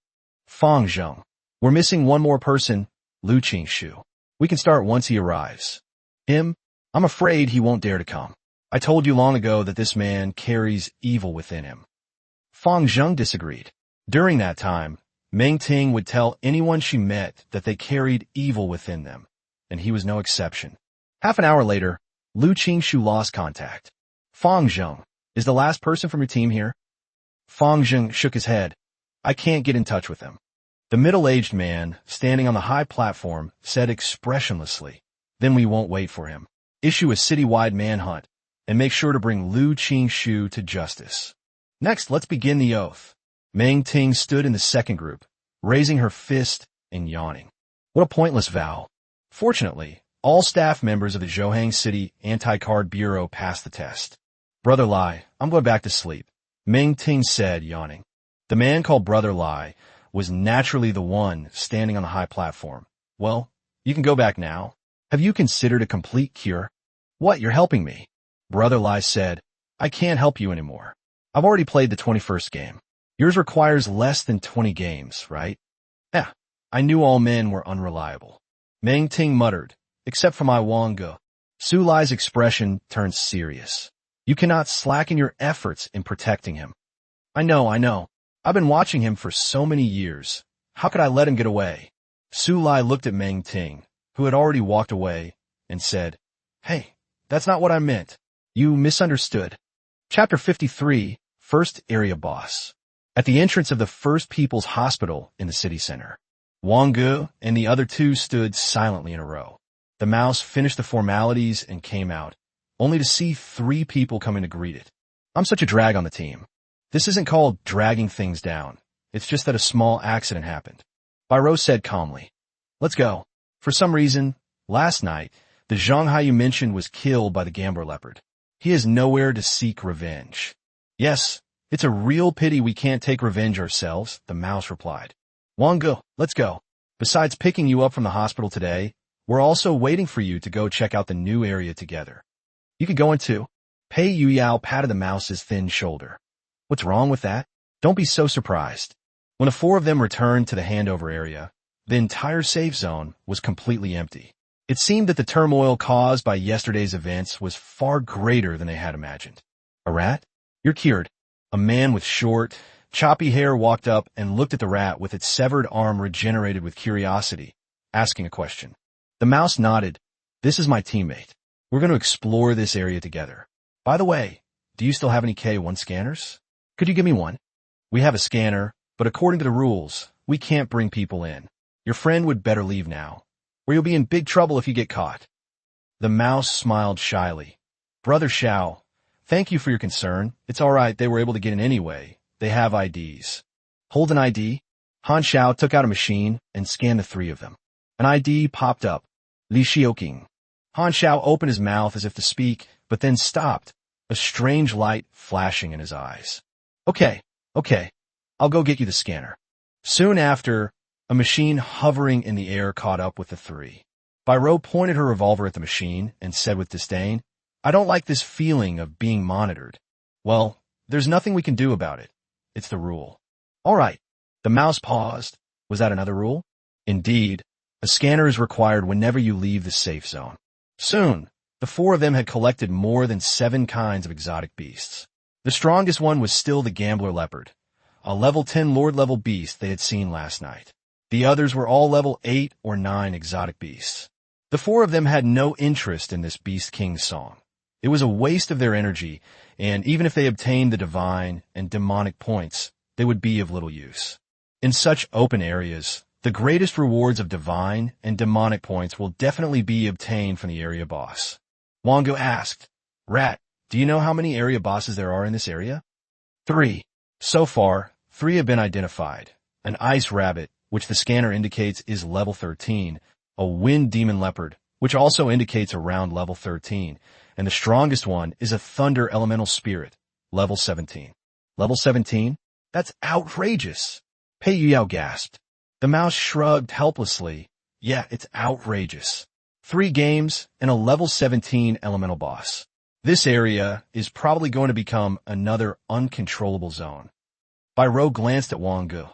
Fang Zheng. "We're missing one more person, Lu Qingshu. We can start once he arrives." "Him? I'm afraid he won't dare to come. I told you long ago that this man carries evil within him." Fang Zheng disagreed. During that time, Meng Ting would tell anyone she met that they carried evil within them, and he was no exception. Half an hour later, Lu Qingshu lost contact. "Fang Zheng, is the last person from your team here?" Fang Zheng shook his head. "I can't get in touch with him." The middle-aged man, standing on the high platform, said expressionlessly, "Then we won't wait for him. Issue a citywide manhunt, and make sure to bring Lu Qingshu to justice. Next, let's begin the oath." Meng Ting stood in the second group, raising her fist and yawning. What a pointless vow. Fortunately, all staff members of the Zhohang City Anti-Card Bureau passed the test. "Brother Lai, I'm going back to sleep," Meng Ting said, yawning. The man called Brother Lai was naturally the one standing on the high platform. "Well, you can go back now. Have you considered a complete cure?" "What, you're helping me?" Brother Lai said, "I can't help you anymore. I've already played the 21st game. Yours requires less than 20 games, right?" "Yeah, I knew all men were unreliable." Meng Ting muttered, "Except for my Wang Ge." Su Lai's expression turned serious. "You cannot slacken your efforts in protecting him." I know. I've been watching him for so many years. How could I let him get away?" Su Lai looked at Meng Ting, who had already walked away, and said, "Hey, that's not what I meant. You misunderstood." Chapter 53, First Area Boss. At the entrance of the First People's Hospital in the city center, Wang Ge and the other two stood silently in a row. The mouse finished the formalities and came out, only to see 3 people coming to greet it. "I'm such a drag on the team. This isn't called dragging things down. It's just that a small accident happened." Biro said calmly, "Let's go." For some reason, last night, the Zhang Hai you mentioned was killed by the Gambler Leopard. He has nowhere to seek revenge. "Yes, it's a real pity we can't take revenge ourselves," the mouse replied. "Wang Ge, let's go. Besides picking you up from the hospital today, we're also waiting for you to go check out the new area together. You could go in too." Pei Yuyao patted the mouse's thin shoulder. "What's wrong with that? Don't be so surprised." When the 4 of them returned to the handover area, the entire safe zone was completely empty. It seemed that the turmoil caused by yesterday's events was far greater than they had imagined. "A rat? You're cured." A man with short, choppy hair walked up and looked at the rat with its severed arm regenerated with curiosity, asking a question. The mouse nodded. "This is my teammate. We're going to explore this area together. By the way, do you still have any K1 scanners?" Could you give me one? We have a scanner, but according to the rules, we can't bring people in. Your friend would better leave now, or you'll be in big trouble if you get caught. The mouse smiled shyly. Brother Xiao, thank you for your concern. It's all right, they were able to get in anyway. They have IDs. Hold an ID. Han Xiao took out a machine and scanned the three of them. An ID popped up. Li Xiaoqing. Han Xiao opened his mouth as if to speak, but then stopped, a strange light flashing in his eyes. Okay. I'll go get you the scanner. Soon after, a machine hovering in the air caught up with the three. Biro pointed her revolver at the machine and said with disdain, I don't like this feeling of being monitored. Well, there's nothing we can do about it. It's the rule. All right. The mouse paused. Was that another rule? Indeed, a scanner is required whenever you leave the safe zone. Soon, the four of them had collected more than 7 kinds of exotic beasts. The strongest one was still the gambler leopard, a level 10 lord-level beast they had seen last night. The others were all level 8 or 9 exotic beasts. The four of them had no interest in this Beast King's song. It was a waste of their energy, and even if they obtained the divine and demonic points, they would be of little use. In such open areas, the greatest rewards of divine and demonic points will definitely be obtained from the area boss. Wang Ge asked, Rat, do you know how many area bosses there are in this area? 3. So far, 3 have been identified. An ice rabbit, which the scanner indicates is level 13, a wind demon leopard, which also indicates around level 13, and the strongest one is a thunder elemental spirit, level 17. Level 17? That's outrageous! Pei Yuyao gasped. The mouse shrugged helplessly. Yeah, it's outrageous. 3 games and a level 17 elemental boss. This area is probably going to become another uncontrollable zone. Biro glanced at Wang Ge.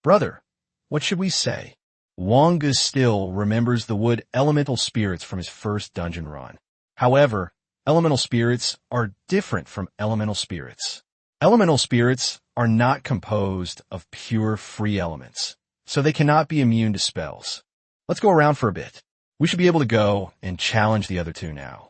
Brother, what should we say? Wang Ge still remembers the wood elemental spirits from his first dungeon run. However, elemental spirits are different from elemental spirits. Elemental spirits are not composed of pure free elements, so they cannot be immune to spells. Let's go around for a bit. We should be able to go and challenge the other 2 now.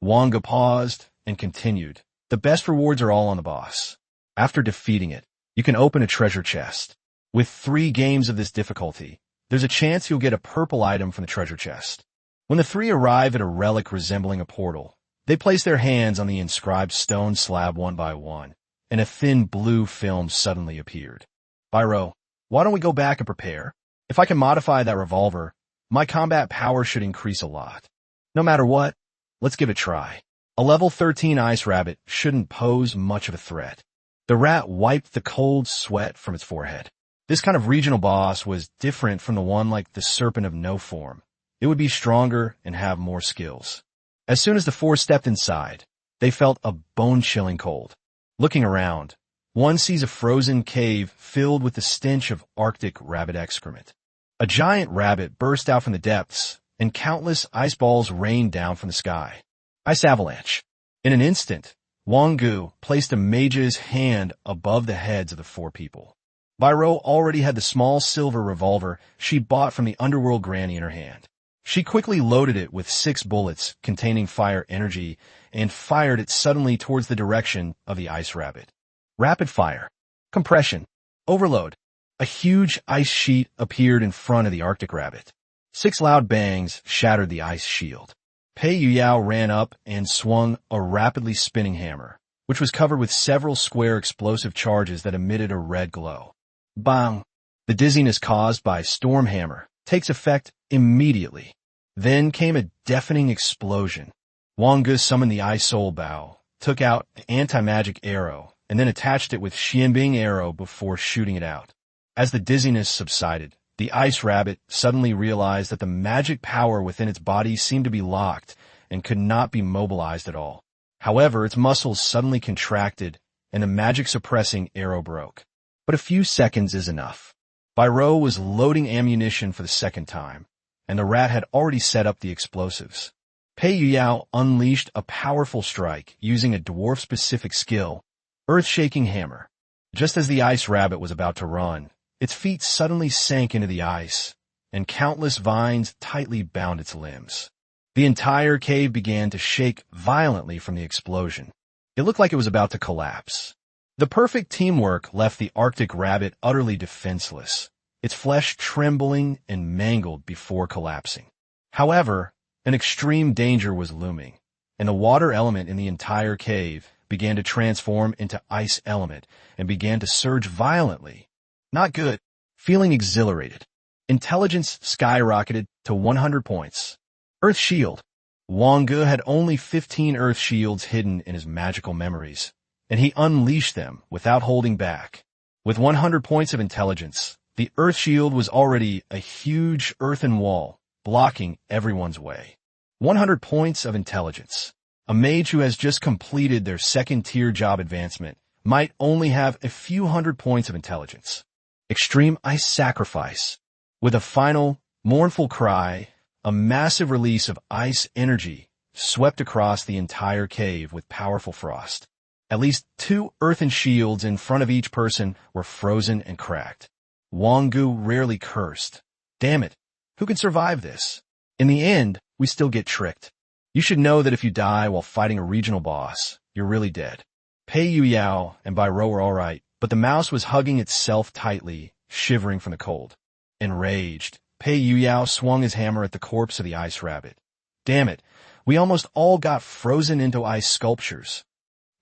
Wang Ge paused and continued. The best rewards are all on the boss. After defeating it, you can open a treasure chest. With 3 games of this difficulty, there's a chance you'll get a purple item from the treasure chest. When the 3 arrive at a relic resembling a portal, they place their hands on the inscribed stone slab one by one, and a thin blue film suddenly appeared. Biro, why don't we go back and prepare? If I can modify that revolver, my combat power should increase a lot. No matter what, let's give it a try. A level 13 ice rabbit shouldn't pose much of a threat. The rat wiped the cold sweat from its forehead. This kind of regional boss was different from the one like the serpent of no form. It would be stronger and have more skills. As soon as the 4 stepped inside, they felt a bone-chilling cold. Looking around, one sees a frozen cave filled with the stench of Arctic rabbit excrement. A giant rabbit burst out from the depths, and countless ice balls rained down from the sky. Ice avalanche. In an instant, Wang Ge placed a mage's hand above the heads of the 4 people. Biro already had the small silver revolver she bought from the underworld granny in her hand. She quickly loaded it with 6 bullets containing fire energy and fired it suddenly towards the direction of the ice rabbit. Rapid fire. Compression. Overload. A huge ice sheet appeared in front of the Arctic rabbit. 6 loud bangs shattered the ice shield. Pei Yuyao ran up and swung a rapidly spinning hammer, which was covered with several square explosive charges that emitted a red glow. Bang! The dizziness caused by Storm Hammer takes effect immediately. Then came a deafening explosion. Wang Ge summoned the Ice Soul Bow, took out an anti-magic arrow, and then attached it with Xianbing arrow before shooting it out. As the dizziness subsided, the ice rabbit suddenly realized that the magic power within its body seemed to be locked and could not be mobilized at all. However, its muscles suddenly contracted and the magic-suppressing arrow broke. But a few seconds is enough. Biro was loading ammunition for the 2nd time, and the rat had already set up the explosives. Pei Yuyao unleashed a powerful strike using a dwarf-specific skill, Earth-Shaking Hammer. Just as the ice rabbit was about to run, its feet suddenly sank into the ice, and countless vines tightly bound its limbs. The entire cave began to shake violently from the explosion. It looked like it was about to collapse. The perfect teamwork left the Arctic rabbit utterly defenseless, its flesh trembling and mangled before collapsing. However, an extreme danger was looming, and the water element in the entire cave began to transform into ice element and began to surge violently. Not good. Feeling exhilarated. Intelligence skyrocketed to 100 points. Earth Shield. Wang Ge had only 15 Earth Shields hidden in his magical memories, and he unleashed them without holding back. With 100 points of intelligence, the Earth Shield was already a huge earthen wall, blocking everyone's way. 100 points of intelligence. A mage who has just completed their second-tier job advancement might only have a few hundred points of intelligence. Extreme Ice Sacrifice. With a final, mournful cry, a massive release of ice energy swept across the entire cave with powerful frost. At least 2 earthen shields in front of each person were frozen and cracked. Wang Ge rarely cursed. Damn it, who can survive this? In the end, we still get tricked. You should know that if you die while fighting a regional boss, you're really dead. Pei Yu Yao and Bai Rou were alright, but the mouse was hugging itself tightly, shivering from the cold. Enraged, Pei Yu Yao swung his hammer at the corpse of the ice rabbit. Damn it, we almost all got frozen into ice sculptures.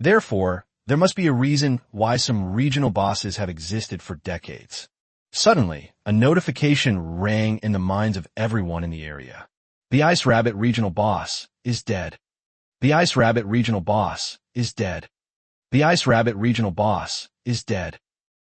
Therefore, there must be a reason why some regional bosses have existed for decades. Suddenly, a notification rang in the minds of everyone in the area. The Ice Rabbit regional boss is dead. The Ice Rabbit regional boss is dead. The Ice Rabbit regional boss is dead.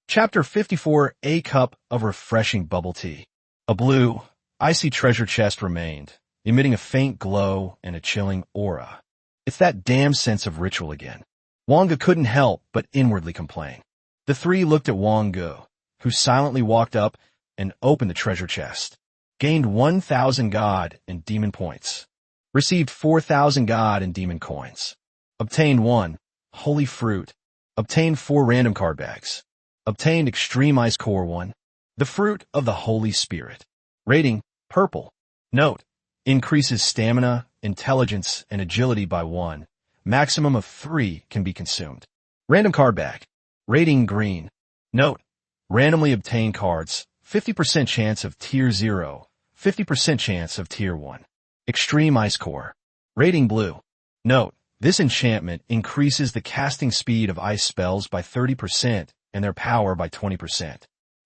Chapter 54, A Cup of Refreshing Bubble Tea. A blue, icy treasure chest remained, emitting a faint glow and a chilling aura. It's that damn sense of ritual again. Wang Ge couldn't help but inwardly complain. The three looked at Wang Ge, who silently walked up and opened the treasure chest. Gained 1,000 God and Demon points. Received 4,000 God and Demon coins. Obtained 1 Holy Fruit. Obtained 4 random card bags. Obtained Extreme Ice Core 1. The Fruit of the Holy Spirit. Rating, Purple. Note, increases stamina, intelligence, and agility by 1. Maximum of 3 can be consumed. Random card bag. Rating, Green. Note, randomly obtained cards, 50% chance of Tier 0, 50% chance of Tier 1. Extreme Ice Core. Rating, Blue. Note, this enchantment increases the casting speed of ice spells by 30% and their power by 20%.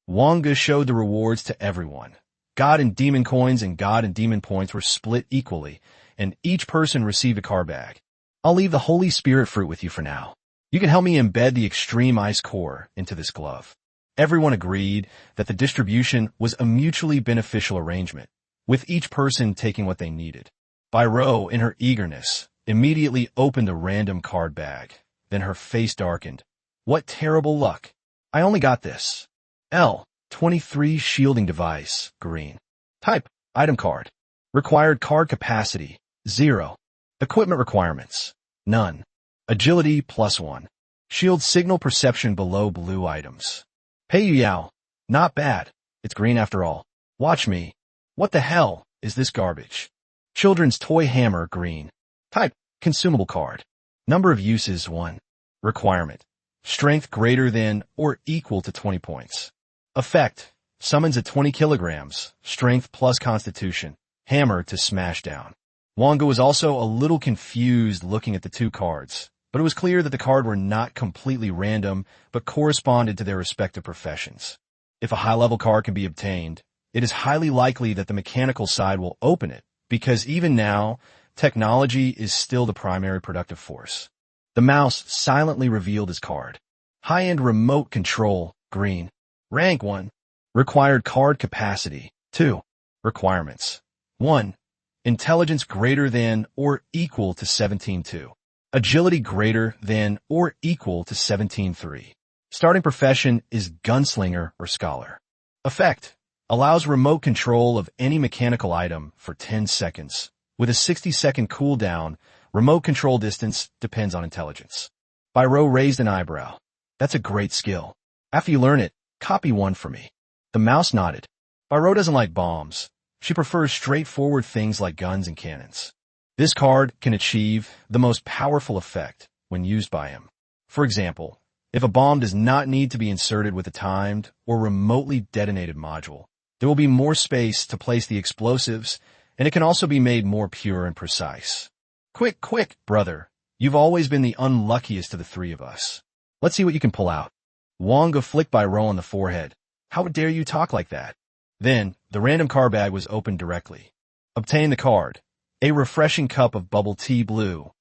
Wang Ge showed the rewards to everyone. God and Demon coins and God and Demon points were split equally, and each person received a card bag. I'll leave the Holy Spirit fruit with you for now. You can help me embed the Extreme Ice Core into this glove. Everyone agreed that the distribution was a mutually beneficial arrangement, with each person taking what they needed. Bai Rou, in her eagerness, immediately opened a random card bag. Then her face darkened. What terrible luck. I only got this. L23 Shielding Device, Green. Type, Item Card. Required card capacity, 0. Equipment requirements, none. Agility, +1. Shield signal perception below blue items. Pei Yu Yao, not bad. It's green after all. Watch me. What the hell is this garbage? Children's toy hammer, green. Type, consumable card. Number of uses, 1. Requirement, strength greater than or equal to 20 points. Effect, summons at 20 kilograms, strength plus constitution, hammer to smash down. Wang Ge was also a little confused looking at the 2 cards, but it was clear that the cards were not completely random, but corresponded to their respective professions. If a high-level card can be obtained, it is highly likely that the mechanical side will open it, because even now, technology is still the primary productive force. The mouse silently revealed his card. High-end remote control, green. Rank 1. Required card capacity, 2. Requirements, 1. Intelligence greater than or equal to 17.2. Agility greater than or equal to 17.3. Starting profession is gunslinger or scholar. Effect, allows remote control of any mechanical item for 10 seconds. With a 60-second cooldown, remote control distance depends on intelligence. Bai Rou raised an eyebrow. That's a great skill. After you learn it, copy 1 for me. The mouse nodded. Bai Rou doesn't like bombs. She prefers straightforward things like guns and cannons. This card can achieve the most powerful effect when used by him. For example, If a bomb does not need to be inserted with a timed or remotely detonated module, there will be more space to place the explosives, and it can also be made more pure and precise. Quick, quick, brother. You've always been the unluckiest of the three of us. Let's see what you can pull out. Wang Ge flicked by Ro on the forehead. How dare you talk like that? Then, the random card bag was opened directly. Obtain the card. A refreshing cup of bubble tea blue.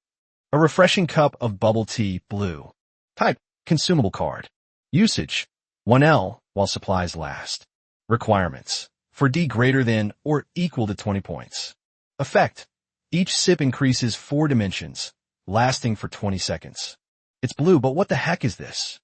A refreshing cup of bubble tea blue. Type, consumable card. Usage, 1L while supplies last. Requirements, for D greater than or equal to 20 points. Effect, each sip increases 4 dimensions, lasting for 20 seconds. It's blue, but what the heck is this?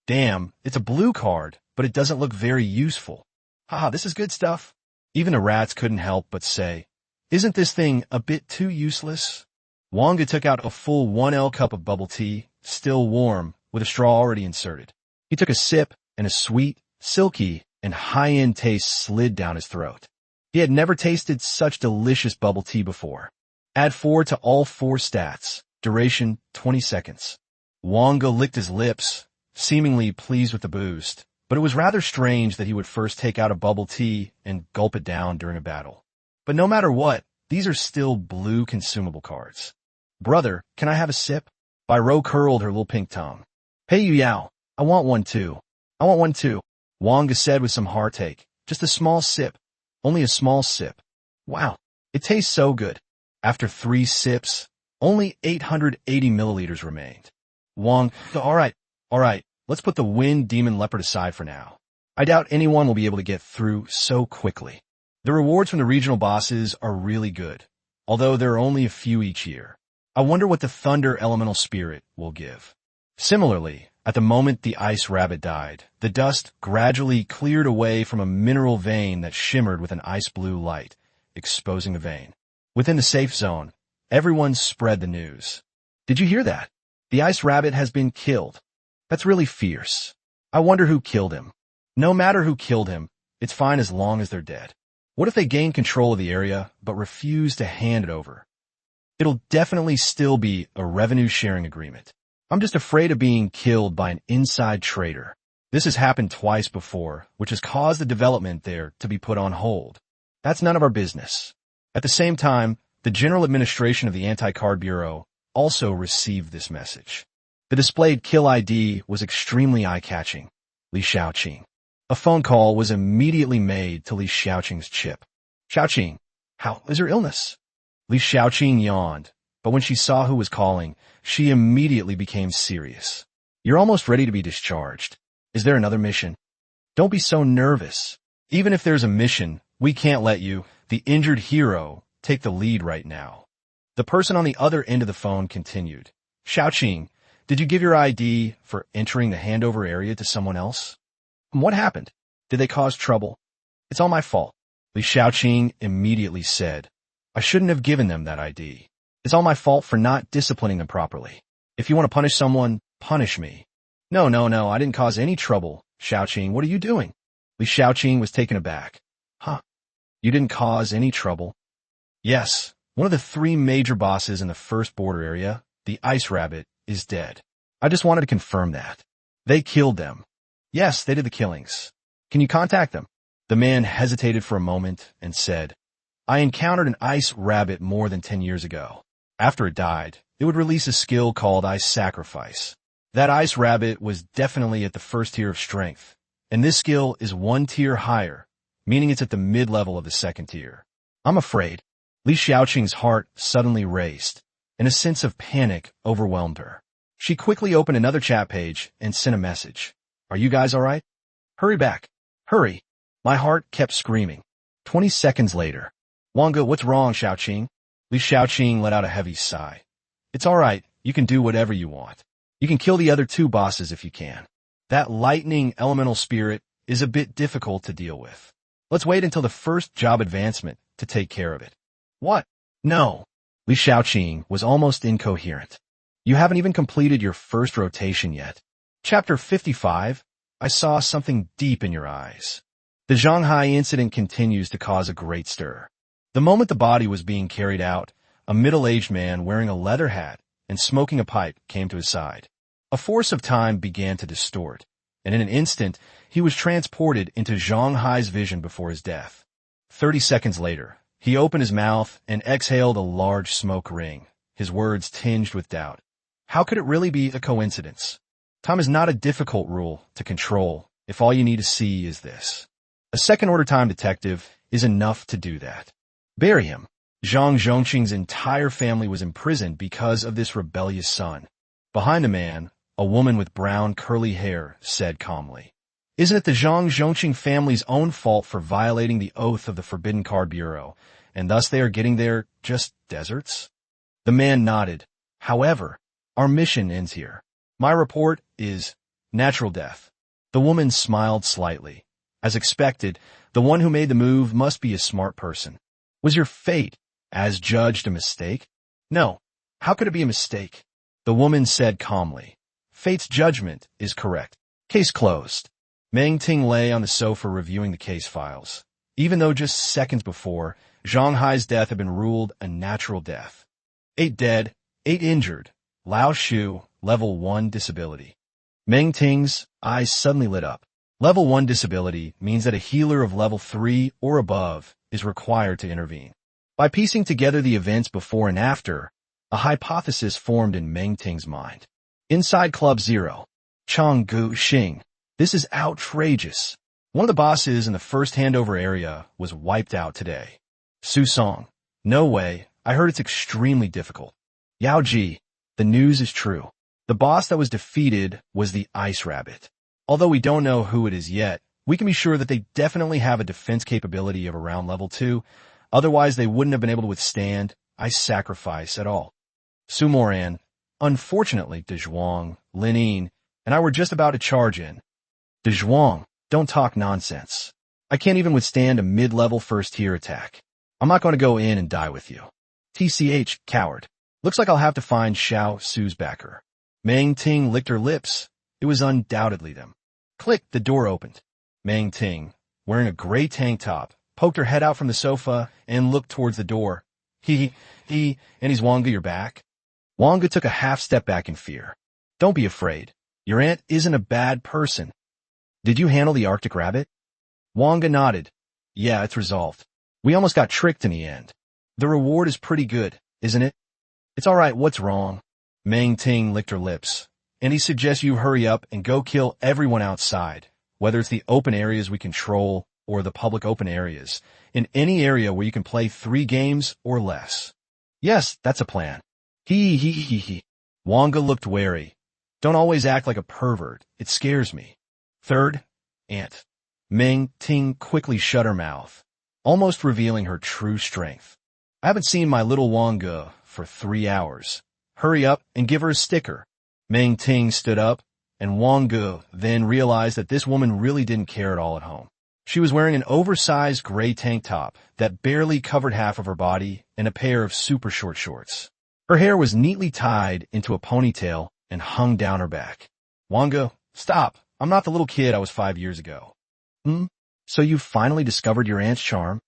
Damn, it's a blue card, but it doesn't look very useful. Haha, this is good stuff. Even the rats couldn't help but say, isn't this thing a bit too useless? Wang Ge took out a full 1L cup of bubble tea, still warm, with a straw already inserted. He took a sip, and a sweet, silky, and high-end taste slid down his throat. He had never tasted such delicious bubble tea before. Add 4 to all 4 stats. Duration, 20 seconds. Wang Ge licked his lips, seemingly pleased with the boost, but it was rather strange that he would first take out a bubble tea and gulp it down during a battle. But no matter what, these are still blue consumable cards. Brother, can I have a sip? Bai Ro curled her little pink tongue. Hey Yu Yao, I want one too. I want one too. Wang Ge said with some heartache. Just a small sip. Only a small sip. Wow, it tastes so good. After 3 sips, only 880 milliliters remained. Wang, all right, let's put the wind demon leopard aside for now. I doubt anyone will be able to get through so quickly. The rewards from the regional bosses are really good, although there are only a few each year. I wonder what the thunder elemental spirit will give. Similarly, at the moment the ice rabbit died, the dust gradually cleared away from a mineral vein that shimmered with an ice blue light, exposing the vein. Within the safe zone, everyone spread the news. Did you hear that? The ice rabbit has been killed. That's really fierce. I wonder who killed him. No matter who killed him, it's fine as long as they're dead. What if they gain control of the area, but refuse to hand it over? It'll definitely still be a revenue-sharing agreement. I'm just afraid of being killed by an inside traitor. This has happened twice before, which has caused the development there to be put on hold. That's none of our business. At the same time, the General Administration of the Anti-Card Bureau also received this message. The displayed kill ID was extremely eye-catching. Li Xiaoqing. A phone call was immediately made to Li Xiaoqing's chip. Xiaoqing, how is her illness? Li Xiaoqing yawned, but when she saw who was calling, she immediately became serious. You're almost ready to be discharged. Is there another mission? Don't be so nervous. Even if there's a mission, we can't let you, the injured hero, take the lead right now. The person on the other end of the phone continued. Xiaoqing, did you give your ID for entering the handover area to someone else? What happened? Did they cause trouble? It's all my fault. Li Xiaoqing immediately said. I shouldn't have given them that ID. It's all my fault for not disciplining them properly. If you want to punish someone, punish me. No, I didn't cause any trouble. Xiaoqing, what are you doing? Li Xiaoqing was taken aback. Huh? You didn't cause any trouble? Yes, one of the 3 major bosses in the first border area, the Ice Rabbit, is dead. I just wanted to confirm that. They killed them. Yes, they did the killings. Can you contact them? The man hesitated for a moment and said, I encountered an ice rabbit more than 10 years ago. After it died, it would release a skill called Ice Sacrifice. That ice rabbit was definitely at the first tier of strength, and this skill is 1 tier higher, meaning it's at the mid-level of the 2nd tier. I'm afraid. Li Xiaoqing's heart suddenly raced, and a sense of panic overwhelmed her. She quickly opened another chat page and sent a message. Are you guys all right? Hurry back. Hurry. My heart kept screaming. 20 seconds later. Wang Ge, what's wrong, Xiaoqing? Li Xiaoqing let out a heavy sigh. It's all right. You can do whatever you want. You can kill the other 2 bosses if you can. That lightning elemental spirit is a bit difficult to deal with. Let's wait until the first job advancement to take care of it. What? No. Li Xiaoqing was almost incoherent. You haven't even completed your first rotation yet. Chapter 55, I saw something deep in your eyes. The Zhanghai incident continues to cause a great stir. The moment the body was being carried out, a middle-aged man wearing a leather hat and smoking a pipe came to his side. A force of time began to distort, and in an instant, he was transported into Zhang Hai's vision before his death. 30 seconds later, he opened his mouth and exhaled a large smoke ring, his words tinged with doubt. How could it really be a coincidence? Time is not a difficult rule to control if all you need to see is this. A second-order time detective is enough to do that. Bury him. Zhang Zhongqing's entire family was imprisoned because of this rebellious son. Behind the man, a woman with brown curly hair said calmly, "Isn't it the Zhang Zhongqing family's own fault for violating the oath of the Forbidden Card Bureau, and thus they are getting their just deserts?" The man nodded. "However, our mission ends here. My report is natural death." The woman smiled slightly. As expected, the one who made the move must be a smart person. "Was your fate, as judged, a mistake?" "No. How could it be a mistake?" The woman said calmly. "Fate's judgment is correct. Case closed." Meng Ting lay on the sofa reviewing the case files. Even though just seconds before, Zhang Hai's death had been ruled a natural death. 8 dead, 8 injured. Lao Shu, Level 1 disability. Meng Ting's eyes suddenly lit up. Level 1 disability means that a healer of Level 3 or above is required to intervene. By piecing together the events before and after, a hypothesis formed in Meng Ting's mind. Inside Club Zero. Chang Gu Xing. This is outrageous. One of the bosses in the first handover area was wiped out today. Su Song. No way. I heard it's extremely difficult. Yao Ji. The news is true. The boss that was defeated was the Ice Rabbit. Although we don't know who it is yet, we can be sure that they definitely have a defense capability of around Level 2. Otherwise, they wouldn't have been able to withstand Ice Sacrifice at all. Su Moran. Unfortunately, De Zhuang, Lin Yin, and I were just about to charge in. De Zhuang, don't talk nonsense. I can't even withstand a mid-level first-tier attack. I'm not going to go in and die with you. TCH, coward. Looks like I'll have to find Xiao Su's backer. Meng Ting licked her lips. It was undoubtedly them. Click, the door opened. Meng Ting, wearing a gray tank top, poked her head out from the sofa and looked towards the door. And he's Wang Ge, you're back? Wang Ge took a half step back in fear. Don't be afraid. Your aunt isn't a bad person. Did you handle the Arctic rabbit? Wang Ge nodded. Yeah, it's resolved. We almost got tricked in the end. The reward is pretty good, isn't it? It's all right, what's wrong? Meng Ting licked her lips. And he suggests you hurry up and go kill everyone outside, whether it's the open areas we control or the public open areas, in any area where you can play 3 games or less. Yes, that's a plan. He. Wang Ge looked wary. Don't always act like a pervert. It scares me. Third, Aunt. Meng Ting quickly shut her mouth, almost revealing her true strength. I haven't seen my little Wang Ge for 3 hours. Hurry up and give her a sticker. Meng Ting stood up, and Wang Ge then realized that this woman really didn't care at all at home. She was wearing an oversized gray tank top that barely covered half of her body and a pair of super short shorts. Her hair was neatly tied into a ponytail and hung down her back. Wang Ge, stop. I'm not the little kid I was 5 years ago. So you finally discovered your aunt's charm?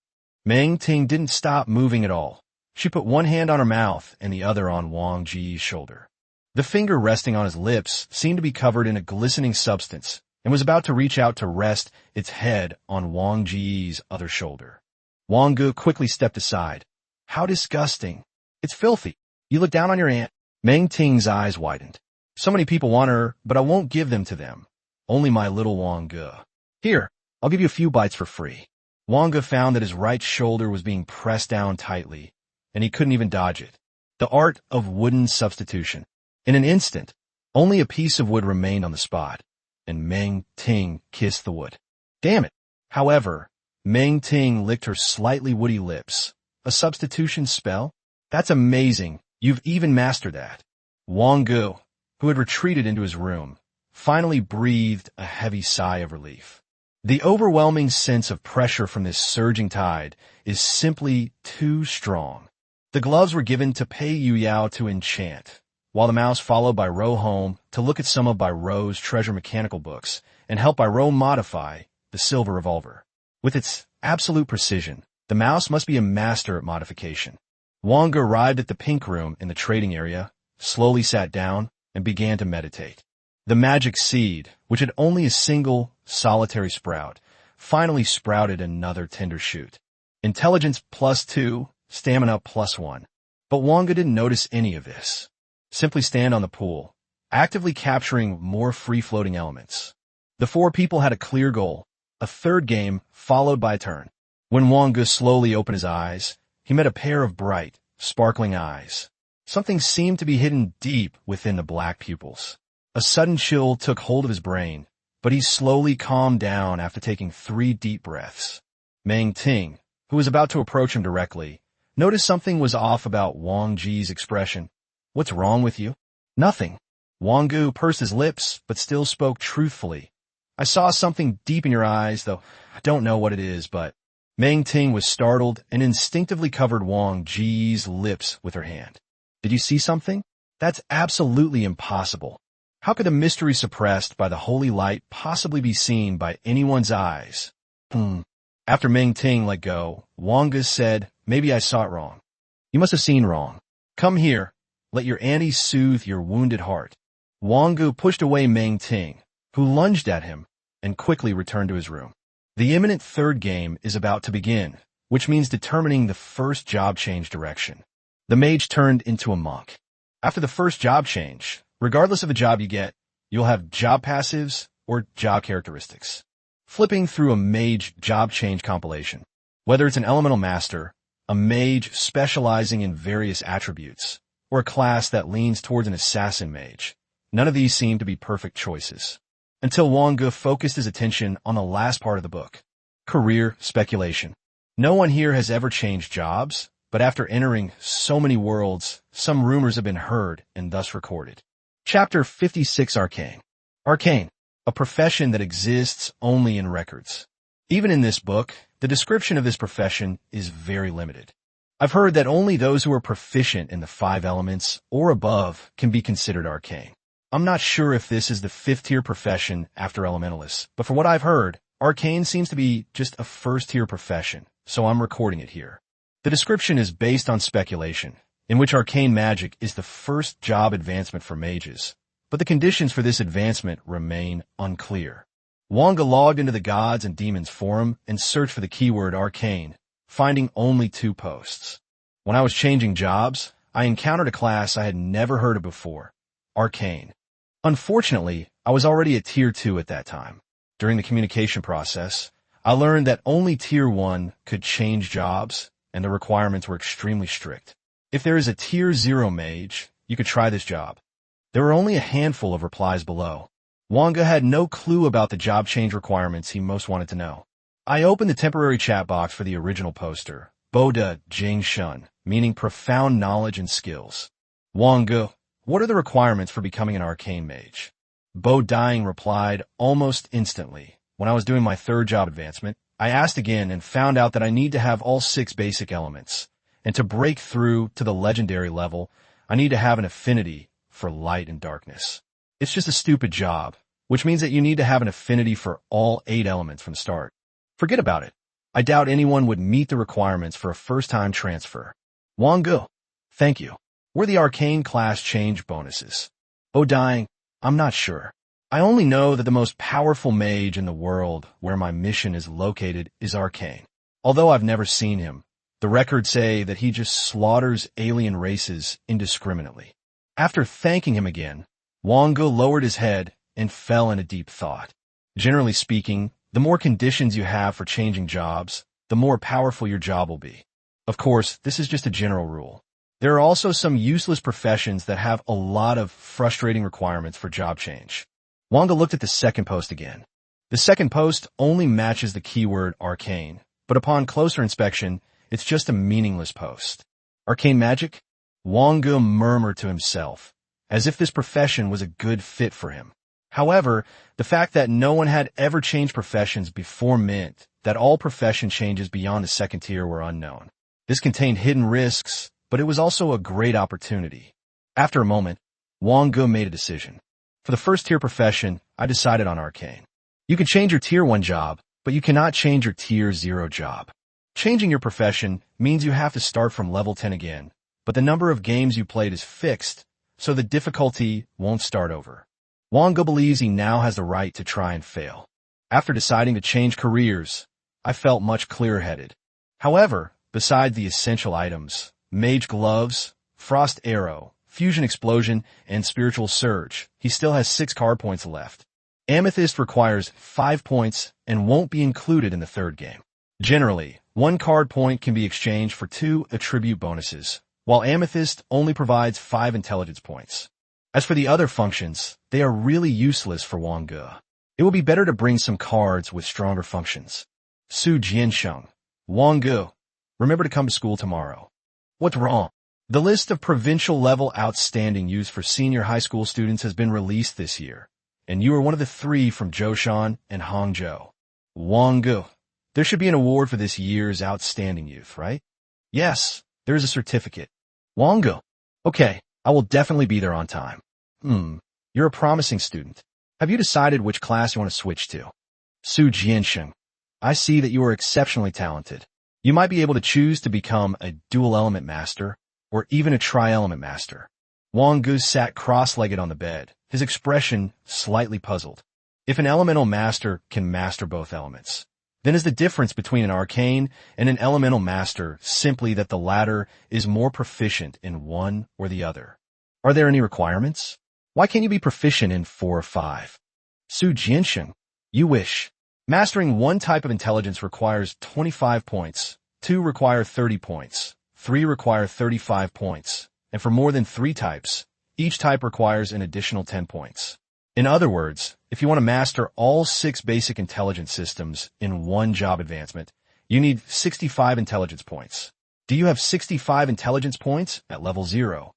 Meng Ting didn't stop moving at all. She put one hand on her mouth and the other on Wang Ge's shoulder. The finger resting on his lips seemed to be covered in a glistening substance and was about to reach out to rest its head on Wang Ge's other shoulder. Wang Ge quickly stepped aside. How disgusting. It's filthy. You look down on your aunt. Meng Ting's eyes widened. So many people want her, but I won't give them to them. Only my little Wang Ge. Here, I'll give you a few bites for free. Wang Ge found that his right shoulder was being pressed down tightly, and he couldn't even dodge it. The art of wooden substitution. In an instant, only a piece of wood remained on the spot, and Meng Ting kissed the wood. Damn it. However, Meng Ting licked her slightly woody lips. A substitution spell? That's amazing. You've even mastered that. Wang Ge, who had retreated into his room, finally breathed a heavy sigh of relief. The overwhelming sense of pressure from this surging tide is simply too strong. The gloves were given to Pei Yu Yao to enchant, while the mouse followed by Ro home to look at some of Bai Ro's treasure mechanical books and help Bai Ro modify the silver revolver. With its absolute precision, the mouse must be a master at modification. Wang Ge arrived at the pink room in the trading area, slowly sat down, and began to meditate. The magic seed, which had only a single, solitary sprout, finally sprouted another tender shoot. Intelligence +2, stamina +1. But Wang Ge didn't notice any of this. Simply stand on the pool, actively capturing more free-floating elements. The four people had a clear goal, a third game followed by a turn. When Wang Ge slowly opened his eyes, he met a pair of bright, sparkling eyes. Something seemed to be hidden deep within the black pupils. A sudden chill took hold of his brain, but he slowly calmed down after taking 3 deep breaths. Mage, who was about to approach him directly, noticed something was off about Wang Ge's expression. "What's wrong with you?" "Nothing." Wang Ge pursed his lips, but still spoke truthfully. "I saw something deep in your eyes, though I don't know what it is, but..." Mage was startled and instinctively covered Wang Ge's lips with her hand. "Did you see something? That's absolutely impossible. How could a mystery suppressed by the holy light possibly be seen by anyone's eyes?" After Mage let go, Wang Ge said, "Maybe I saw it wrong." "You must have seen wrong. Come here. Let your auntie soothe your wounded heart." Wang Ge pushed away Mage, who lunged at him, and quickly returned to his room. The imminent third game is about to begin, which means determining the first job change direction. The mage turned into a monk. After the first job change, regardless of the job you get, you'll have job passives or job characteristics. Flipping through a mage job change compilation. Whether it's an elemental master, a mage specializing in various attributes, or a class that leans towards an assassin mage, none of these seem to be perfect choices. Until Wang Ge focused his attention on the last part of the book. Career speculation. No one here has ever changed jobs, but after entering so many worlds, some rumors have been heard and thus recorded. Chapter 56 Arcane. Arcane, a profession that exists only in records. Even in this book, the description of this profession is very limited. I've heard that only those who are proficient in the 5 elements or above can be considered arcane. I'm not sure if this is the 5th-tier profession after elementalists, but for what I've heard, arcane seems to be just a 1st-tier profession, so I'm recording it here. The description is based on speculation, in which arcane magic is the first job advancement for mages, but the conditions for this advancement remain unclear. Wang Ge logged into the Gods and Demons forum and searched for the keyword arcane, finding only 2 posts. When I was changing jobs, I encountered a class I had never heard of before, arcane. Unfortunately, I was already at Tier 2 at that time. During the communication process, I learned that only Tier 1 could change jobs, and the requirements were extremely strict. If there is a Tier 0 mage, you could try this job. There were only a handful of replies below. Wang Ge had no clue about the job change requirements he most wanted to know. I opened the temporary chat box for the original poster, Bo De Jing Shun, meaning profound knowledge and skills. Wang Ge, what are the requirements for becoming an arcane mage? Bo Dying replied almost instantly. When I was doing my 3rd job advancement, I asked again and found out that I need to have all 6 basic elements. And to break through to the legendary level, I need to have an affinity for light and darkness. It's just a stupid job, which means that you need to have an affinity for all 8 elements from the start. Forget about it. I doubt anyone would meet the requirements for a first-time transfer. Wang Ge, thank you. Were the arcane class change bonuses? Oh, Dying, I'm not sure. I only know that the most powerful mage in the world where my mission is located is arcane. Although I've never seen him, the records say that he just slaughters alien races indiscriminately. After thanking him again, Wang Ge lowered his head and fell into deep thought. Generally speaking, the more conditions you have for changing jobs, the more powerful your job will be. Of course, this is just a general rule. There are also some useless professions that have a lot of frustrating requirements for job change. Wang Ge looked at the second post again. The second post only matches the keyword arcane, but upon closer inspection, it's just a meaningless post. Arcane magic? Wang Ge murmured to himself, as if this profession was a good fit for him. However, the fact that no one had ever changed professions before meant that all profession changes beyond the 2nd tier were unknown. This contained hidden risks, but it was also a great opportunity. After a moment, Wang Ge made a decision. For the 1st-tier profession, I decided on arcane. You can change your Tier 1 job, but you cannot change your Tier 0 job. Changing your profession means you have to start from level 10 again, but the number of games you played is fixed, so the difficulty won't start over. Wang Ge believes he now has the right to try and fail. After deciding to change careers, I felt much clearer-headed. However, besides the essential items, Mage gloves, Frost arrow, Fusion explosion, and spiritual surge, he still has 6 card points left. Amethyst requires 5 points and won't be included in the third game. Generally, 1 card point can be exchanged for 2 attribute bonuses, while Amethyst only provides 5 intelligence points. As for the other functions, they are really useless for Wang Ge. It will be better to bring some cards with stronger functions. Su Jiansheng. Wang Ge, remember to come to school tomorrow. What's wrong? The list of provincial-level outstanding used for senior high school students has been released this year, and you are one of the 3 from Zhoushan and Hangzhou. Wang Ge, there should be an award for this year's outstanding youth, right? Yes, there is a certificate. Wang Ge, okay, I will definitely be there on time. You're a promising student. Have you decided which class you want to switch to? Su Jiansheng, I see that you are exceptionally talented. You might be able to choose to become a dual-element master, or even a tri-element master. Wang Ge sat cross-legged on the bed, his expression slightly puzzled. If an elemental master can master both elements, then is the difference between an arcane and an elemental master simply that the latter is more proficient in one or the other? Are there any requirements? Why can't you be proficient in 4 or 5? Su Jiansheng, you wish. Mastering one type of intelligence requires 25 points, 2 require 30 points, 3 require 35 points, and for more than 3 types, each type requires an additional 10 points. In other words, if you want to master all 6 basic intelligence systems in one job advancement, you need 65 intelligence points. Do you have 65 intelligence points at level 0?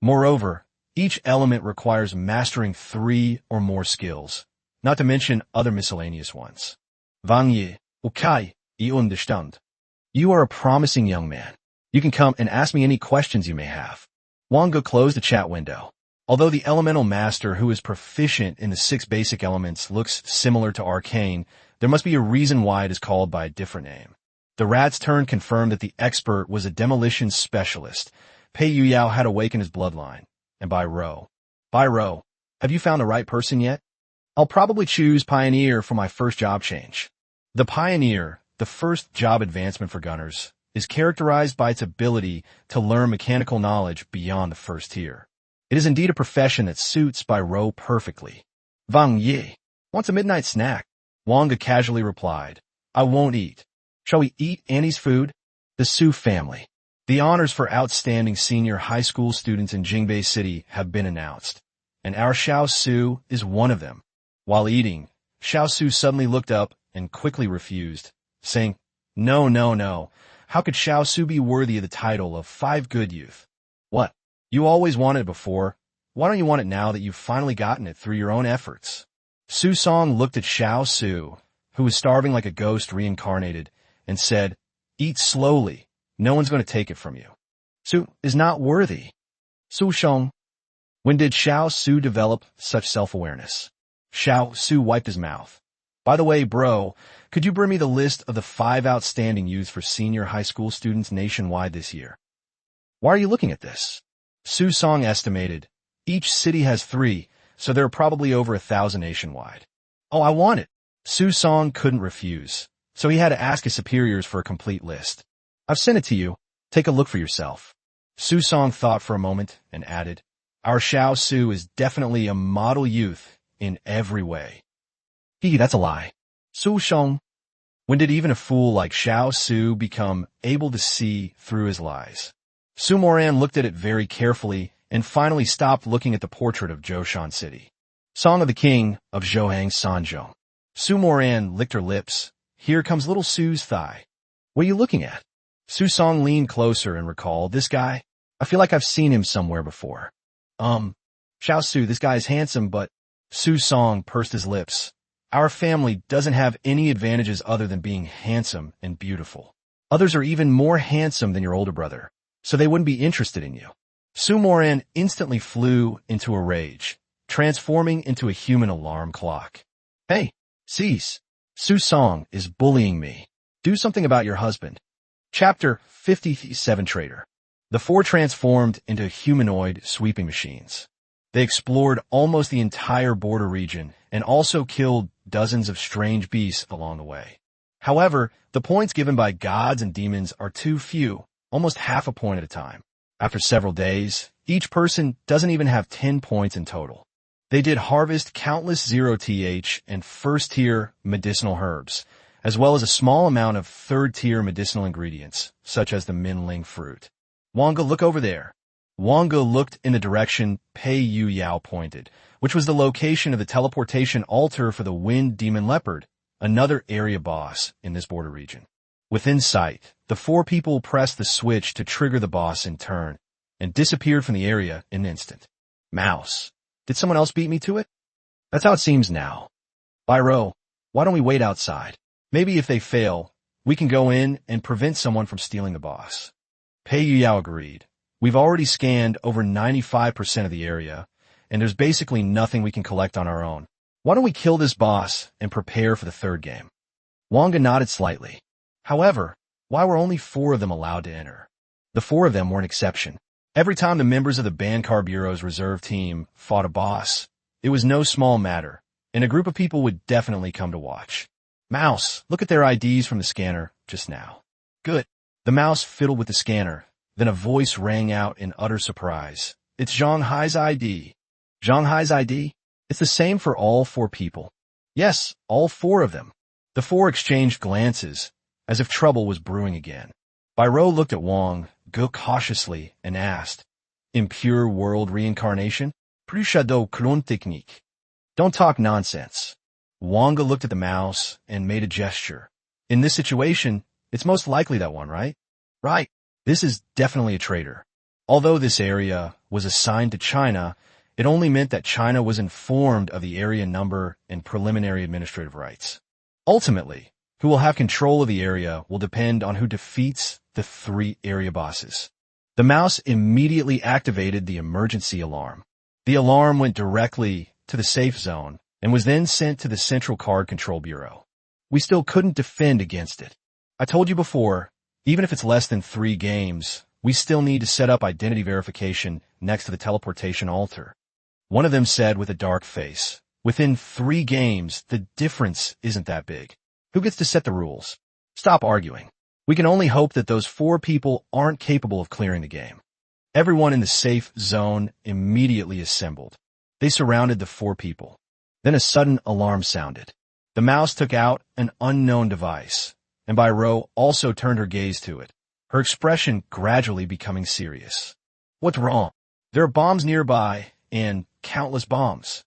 Moreover, each element requires mastering 3 or more skills, not to mention other miscellaneous ones. Wang Ge, okay, ich understand. You are a promising young man. You can come and ask me any questions you may have. Wang Ge closed the chat window. Although the elemental master who is proficient in the 6 basic elements looks similar to arcane, there must be a reason why it is called by a different name. The rat's turn confirmed that the expert was a demolition specialist. Pei Yuyao had awakened his bloodline. And by Ro, have you found the right person yet? I'll probably choose Pioneer for my first job change. The Pioneer, the first job advancement for gunners, is characterized by its ability to learn mechanical knowledge beyond the first tier. It is indeed a profession that suits by Ro perfectly. Wang Ge wants a midnight snack. Wang Ge casually replied, I won't eat. Shall we eat Annie's food? The Su family. The honors for outstanding senior high school students in Jingbei City have been announced, and our Xiao Su is one of them. While eating, Xiao Su suddenly looked up and quickly refused, saying, No. How could Xiao Su be worthy of the title of 5 good youth? What? You always wanted it before. Why don't you want it now that you've finally gotten it through your own efforts? Su Song looked at Xiao Su, who was starving like a ghost reincarnated, and said, Eat slowly. No one's going to take it from you. Su is not worthy. Su Sheng. When did Xiao Su develop such self-awareness? Xiao Su wiped his mouth. By the way, bro, could you bring me the list of the 5 outstanding youths for senior high school students nationwide this year? Why are you looking at this? Su Song estimated. Each city has 3, so there are probably over 1,000 nationwide. Oh, I want it. Su Song couldn't refuse, so he had to ask his superiors for a complete list. I've sent it to you. Take a look for yourself. Su Song thought for a moment and added, Our Xiao Su is definitely a model youth in every way. That's a lie. Su Sheng. When did even a fool like Xiao Su become able to see through his lies? Su Moran looked at it very carefully and finally stopped looking at the portrait of Zhoushan City. Song of the King of Zhohang Sanzhong. Su Moran licked her lips. Here comes little Su's thigh. What are you looking at? Su Song leaned closer and recalled, This guy? I feel like I've seen him somewhere before. Xiao Su, this guy is handsome, but... Su Song pursed his lips. Our family doesn't have any advantages other than being handsome and beautiful. Others are even more handsome than your older brother, so they wouldn't be interested in you. Su Moran instantly flew into a rage, transforming into a human alarm clock. Hey, cease. Su Song is bullying me. Do something about your husband. Chapter 57 Trader. The 4 transformed into humanoid sweeping machines. They explored almost the entire border region and also killed dozens of strange beasts along the way. However, the points given by gods and demons are too few, almost half a point at a time. After several days, each person doesn't even have 10 points in total. They did harvest countless 0th and first-tier medicinal herbs, as well as a small amount of third-tier medicinal ingredients, such as the minling fruit. Wang Ge, look over there. Wang Ge looked in the direction Pei Yu Yao pointed, which was the location of the teleportation altar for the Wind Demon Leopard, another area boss in this border region. Within sight, the four people pressed the switch to trigger the boss in turn, and disappeared from the area in an instant. Mouse. Did someone else beat me to it? That's how it seems now. Byro, why don't we wait outside? Maybe if they fail, we can go in and prevent someone from stealing the boss. Pei Yu Yao agreed. We've already scanned over 95% of the area, and there's basically nothing we can collect on our own. Why don't we kill this boss and prepare for the third game? Wang Ge nodded slightly. However, why were only 4 of them allowed to enter? The 4 of them were an exception. Every time the members of the Bankar Bureau's reserve team fought a boss, it was no small matter, and a group of people would definitely come to watch. Mouse, look at their IDs from the scanner just now. Good. The mouse fiddled with the scanner. Then a voice rang out in utter surprise. It's Zhang Hai's ID. Zhang Hai's ID? It's the same for all 4 people. Yes, all 4 of them. The 4 exchanged glances, as if trouble was brewing again. Byro looked at Wang Ge cautiously and asked, Impure world reincarnation? Prusado clone technique. Don't talk nonsense. Wang Ge looked at the mouse and made a gesture. In this situation, it's most likely that one, right? Right. This is definitely a traitor. Although this area was assigned to China, it only meant that China was informed of the area number and preliminary administrative rights. Ultimately, who will have control of the area will depend on who defeats the 3 area bosses. The mouse immediately activated the emergency alarm. The alarm went directly to the safe zone and was then sent to the Central Card Control Bureau. We still couldn't defend against it. I told you before, even if it's less than 3 games, we still need to set up identity verification next to the teleportation altar. One of them said with a dark face, within 3 games, the difference isn't that big. Who gets to set the rules? Stop arguing. We can only hope that those 4 people aren't capable of clearing the game. Everyone in the safe zone immediately assembled. They surrounded the 4 people. Then a sudden alarm sounded. The mouse took out an unknown device, and Byro also turned her gaze to it, her expression gradually becoming serious. What's wrong? There are bombs nearby, and countless bombs.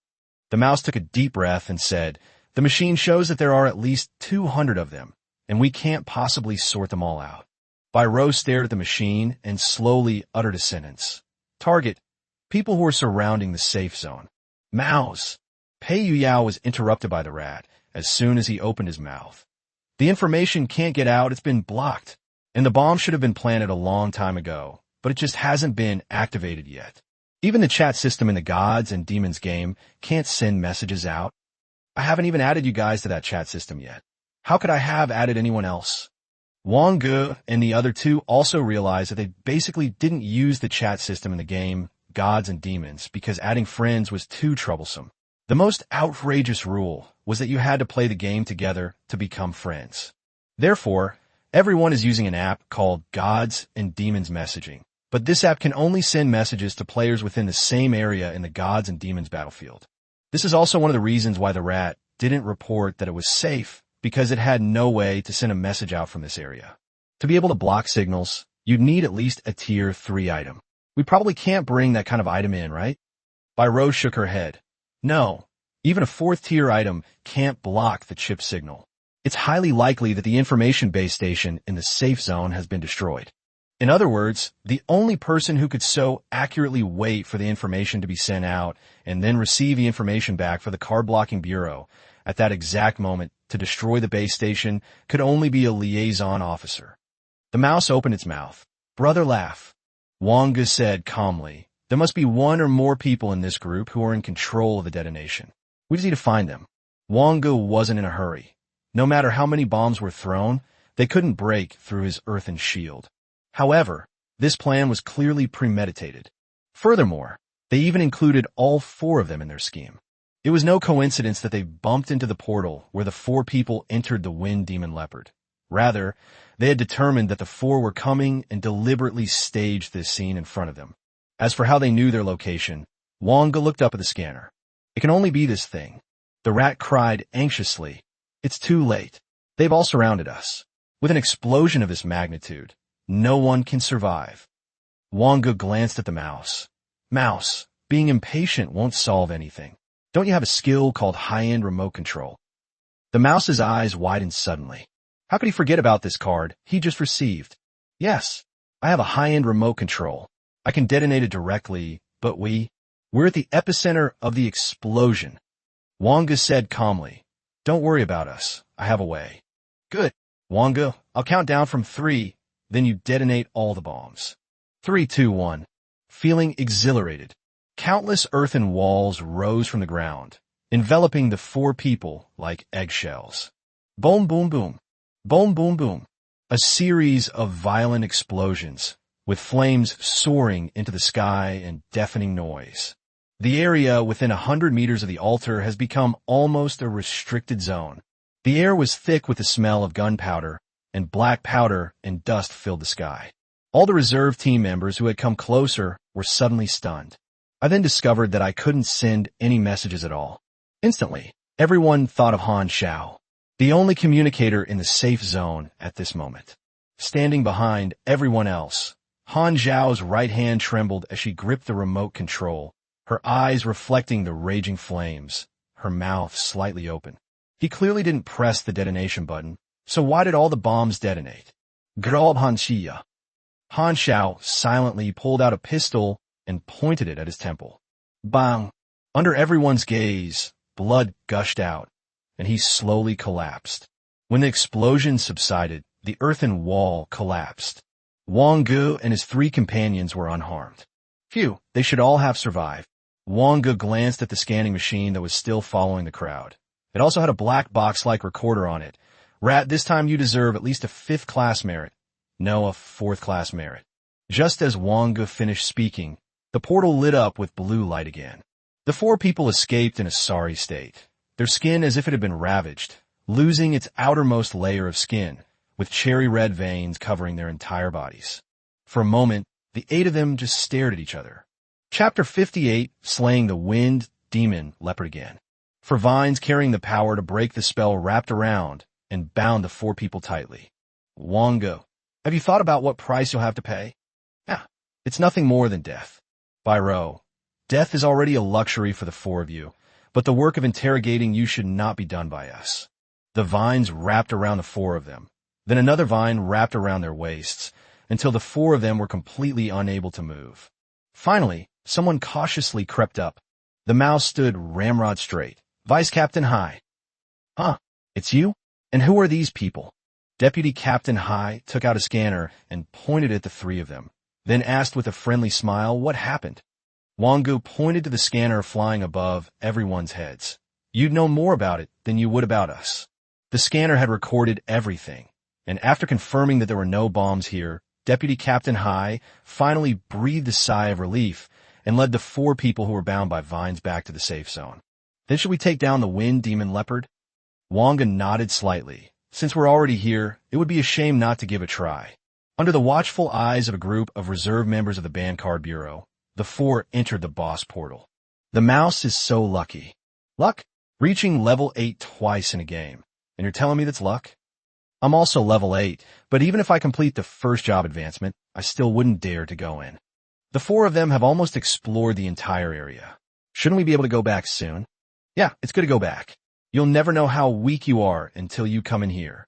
The mouse took a deep breath and said, The machine shows that there are at least 200 of them, and we can't possibly sort them all out. Byro stared at the machine and slowly uttered a sentence. Target, people who are surrounding the safe zone. Mouse. Pei Yu Yao was interrupted by the rat as soon as he opened his mouth. The information can't get out, it's been blocked, and the bomb should have been planted a long time ago, but it just hasn't been activated yet. Even the chat system in the Gods and Demons game can't send messages out. I haven't even added you guys to that chat system yet. How could I have added anyone else? Wang Ge and the other 2 also realized that they basically didn't use the chat system in the game Gods and Demons because adding friends was too troublesome. The most outrageous rule was that you had to play the game together to become friends. Therefore, everyone is using an app called Gods and Demons Messaging, but this app can only send messages to players within the same area in the Gods and Demons battlefield. This is also one of the reasons why the rat didn't report that it was safe, because it had no way to send a message out from this area. To be able to block signals, you'd need at least a tier 3 item. We probably can't bring that kind of item in, right? Byro shook her head. No, even a 4th tier item can't block the chip signal. It's highly likely that the information base station in the safe zone has been destroyed. In other words, the only person who could so accurately wait for the information to be sent out and then receive the information back for the card blocking bureau at that exact moment to destroy the base station could only be a liaison officer. The mouse opened its mouth. Brother laugh. Wang Ge said calmly, there must be 1 or more people in this group who are in control of the detonation. We just need to find them. Wang Ge wasn't in a hurry. No matter how many bombs were thrown, they couldn't break through his earthen shield. However, this plan was clearly premeditated. Furthermore, They even included all 4 of them in their scheme. It was no coincidence that they bumped into the portal where the 4 people entered the Wind Demon Leopard. Rather, they had determined that the 4 were coming and deliberately staged this scene in front of them. As for how they knew their location, Wang Ge looked up at the scanner. It can only be this thing. The rat cried anxiously. It's too late. They've all surrounded us. With an explosion of this magnitude, no one can survive. Wang Ge glanced at the mouse. Mouse, being impatient won't solve anything. Don't you have a skill called high-end remote control? The mouse's eyes widened suddenly. How could he forget about this card he just received? Yes, I have a high-end remote control. I can detonate it directly, but we're at the epicenter of the explosion. Wang Ge said calmly, Don't worry about us. I have a way. Good. Wang Ge, I'll count down from 3, then you detonate all the bombs. 3, 2, 1. Feeling exhilarated, countless earthen walls rose from the ground, enveloping the 4 people like eggshells. Boom, boom, boom. Boom, boom, boom. A series of violent explosions, with flames soaring into the sky and deafening noise. The area within 100 meters of the altar has become almost a restricted zone. The air was thick with the smell of gunpowder, and black powder and dust filled the sky. All the reserve team members who had come closer were suddenly stunned. I then discovered that I couldn't send any messages at all. Instantly, everyone thought of Han Xiao, the only communicator in the safe zone at this moment. Standing behind everyone else, Han Xiao's right hand trembled as she gripped the remote control, her eyes reflecting the raging flames, her mouth slightly open. He clearly didn't press the detonation button, so why did all the bombs detonate? Grob Han Xia. Han Xiao silently pulled out a pistol and pointed it at his temple. Bang! Under everyone's gaze, blood gushed out, and he slowly collapsed. When the explosion subsided, the earthen wall collapsed. Wang Ge and his 3 companions were unharmed. Phew, they should all have survived. Wang Ge glanced at the scanning machine that was still following the crowd. It also had a black box-like recorder on it. Rat, this time you deserve at least a 5th-class merit. No, a 4th-class merit. Just as Wang Ge finished speaking, the portal lit up with blue light again. The 4 people escaped in a sorry state, their skin as if it had been ravaged, losing its outermost layer of skin, with cherry-red veins covering their entire bodies. For a moment, the 8 of them just stared at each other. Chapter 58, Slaying the Wind Demon Leopard Again. For vines carrying the power to break the spell wrapped around and bound the 4 people tightly. Wang Ge, have you thought about what price you'll have to pay? Yeah, it's nothing more than death. By row, death is already a luxury for the 4 of you, but the work of interrogating you should not be done by us. The vines wrapped around the 4 of them. Then another vine wrapped around their waists, until the 4 of them were completely unable to move. Finally, someone cautiously crept up. The mouse stood ramrod straight. Vice Captain Hai. Huh, it's you? And who are these people? Deputy Captain Hai took out a scanner and pointed at the 3 of them, then asked with a friendly smile what happened. Wang Ge pointed to the scanner flying above everyone's heads. You'd know more about it than you would about us. The scanner had recorded everything, and after confirming that there were no bombs here, Deputy Captain Hai finally breathed a sigh of relief and led the 4 people who were bound by vines back to the safe zone. Then should we take down the Wind Demon Leopard? Wang Ge nodded slightly. Since we're already here, it would be a shame not to give a try. Under the watchful eyes of a group of reserve members of the Band Card Bureau, the 4 entered the boss portal. The mouse is so lucky. Luck? Reaching level 8 twice in a game. And you're telling me that's luck? I'm also level 8, but even if I complete the first job advancement, I still wouldn't dare to go in. The 4 of them have almost explored the entire area. Shouldn't we be able to go back soon? Yeah, it's good to go back. You'll never know how weak you are until you come in here.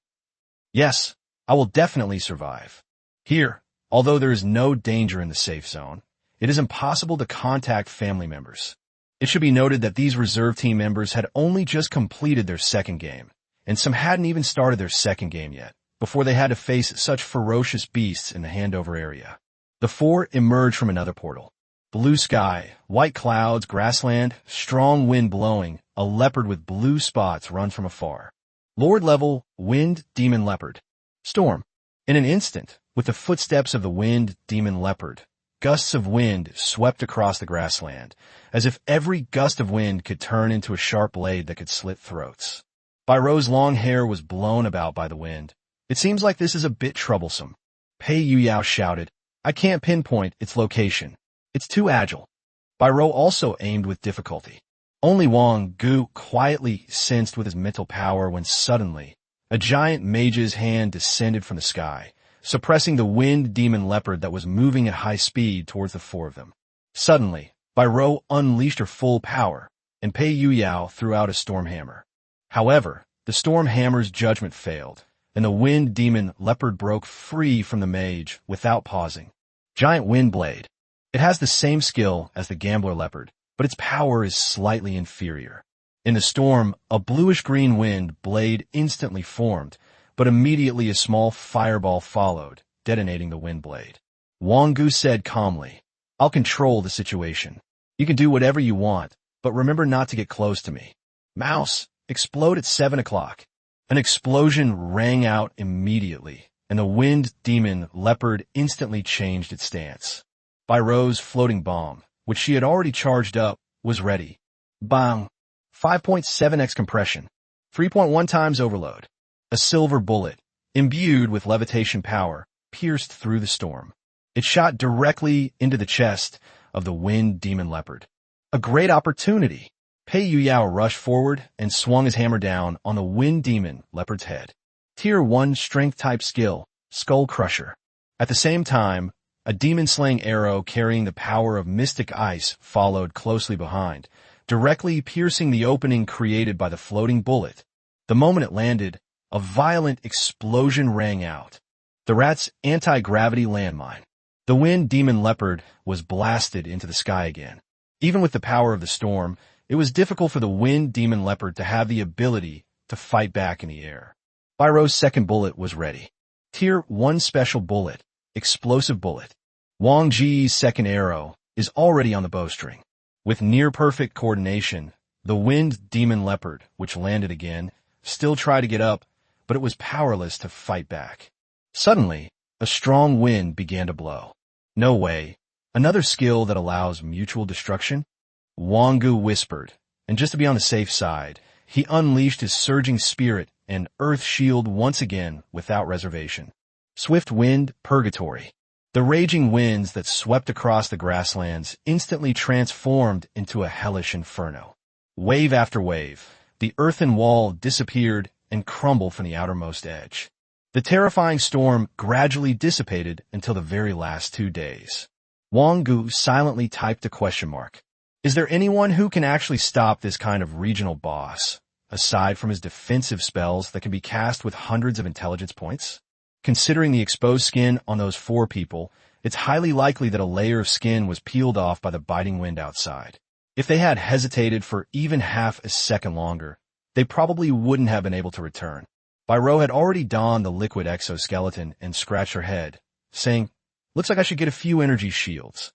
Yes, I will definitely survive. Here, although there is no danger in the safe zone, it is impossible to contact family members. It should be noted that these reserve team members had only just completed their 2nd game, and some hadn't even started their 2nd game yet, before they had to face such ferocious beasts in the handover area. The 4 emerged from another portal. Blue sky, white clouds, grassland, strong wind blowing, a leopard with blue spots runs from afar. Lord level, Wind Demon Leopard. Storm. In an instant, with the footsteps of the Wind Demon Leopard, gusts of wind swept across the grassland, as if every gust of wind could turn into a sharp blade that could slit throats. Byro's long hair was blown about by the wind. It seems like this is a bit troublesome. Pei Yuyao shouted, I can't pinpoint its location. It's too agile. Byro also aimed with difficulty. Only Wang Ge quietly sensed with his mental power when suddenly, a giant mage's hand descended from the sky, suppressing the wind demon leopard that was moving at high speed towards the four of them. Suddenly, Byro unleashed her full power, and Pei Yuyao threw out a storm hammer. However, the storm hammer's judgment failed, and the wind demon leopard broke free from the mage without pausing. Giant Wind Blade. It has the same skill as the gambler leopard, but its power is slightly inferior. In the storm, a bluish-green wind blade instantly formed, but immediately a small fireball followed, detonating the wind blade. Wang Ge said calmly, I'll control the situation. You can do whatever you want, but remember not to get close to me. Mouse, explode at 7 o'clock. An explosion rang out immediately, and the wind demon leopard instantly changed its stance. Byro's floating bomb, which she had already charged up, was ready. Bang! 5.7x compression. 3.1 times overload. A silver bullet, imbued with levitation power, pierced through the storm. It shot directly into the chest of the wind demon leopard. A great opportunity. Pei Yuyao rushed forward and swung his hammer down on the wind demon leopard's head. Tier 1 strength-type skill, Skull Crusher. At the same time, a demon-slaying arrow carrying the power of mystic ice followed closely behind, directly piercing the opening created by the floating bullet. The moment it landed, a violent explosion rang out. The rat's anti-gravity landmine. The wind demon leopard was blasted into the sky again. Even with the power of the storm, it was difficult for the wind demon leopard to have the ability to fight back in the air. Byro's second bullet was ready. Tier 1 special bullet, Explosive Bullet. Wang Ge's second arrow is already on the bowstring. With near-perfect coordination, the wind demon leopard, which landed again, still tried to get up, but it was powerless to fight back. Suddenly, a strong wind began to blow. No way. Another skill that allows mutual destruction? Wang Ge whispered, and just to be on the safe side, he unleashed his surging spirit and earth shield once again without reservation. Swift Wind Purgatory. The raging winds that swept across the grasslands instantly transformed into a hellish inferno. Wave after wave, the earthen wall disappeared and crumbled from the outermost edge. The terrifying storm gradually dissipated until the very last 2 days. Wang Ge silently typed a question mark. Is there anyone who can actually stop this kind of regional boss, aside from his defensive spells that can be cast with hundreds of intelligence points? Considering the exposed skin on those 4 people, it's highly likely that a layer of skin was peeled off by the biting wind outside. If they had hesitated for even half a second longer, they probably wouldn't have been able to return. Byro had already donned the liquid exoskeleton and scratched her head, saying, Looks like I should get a few energy shields.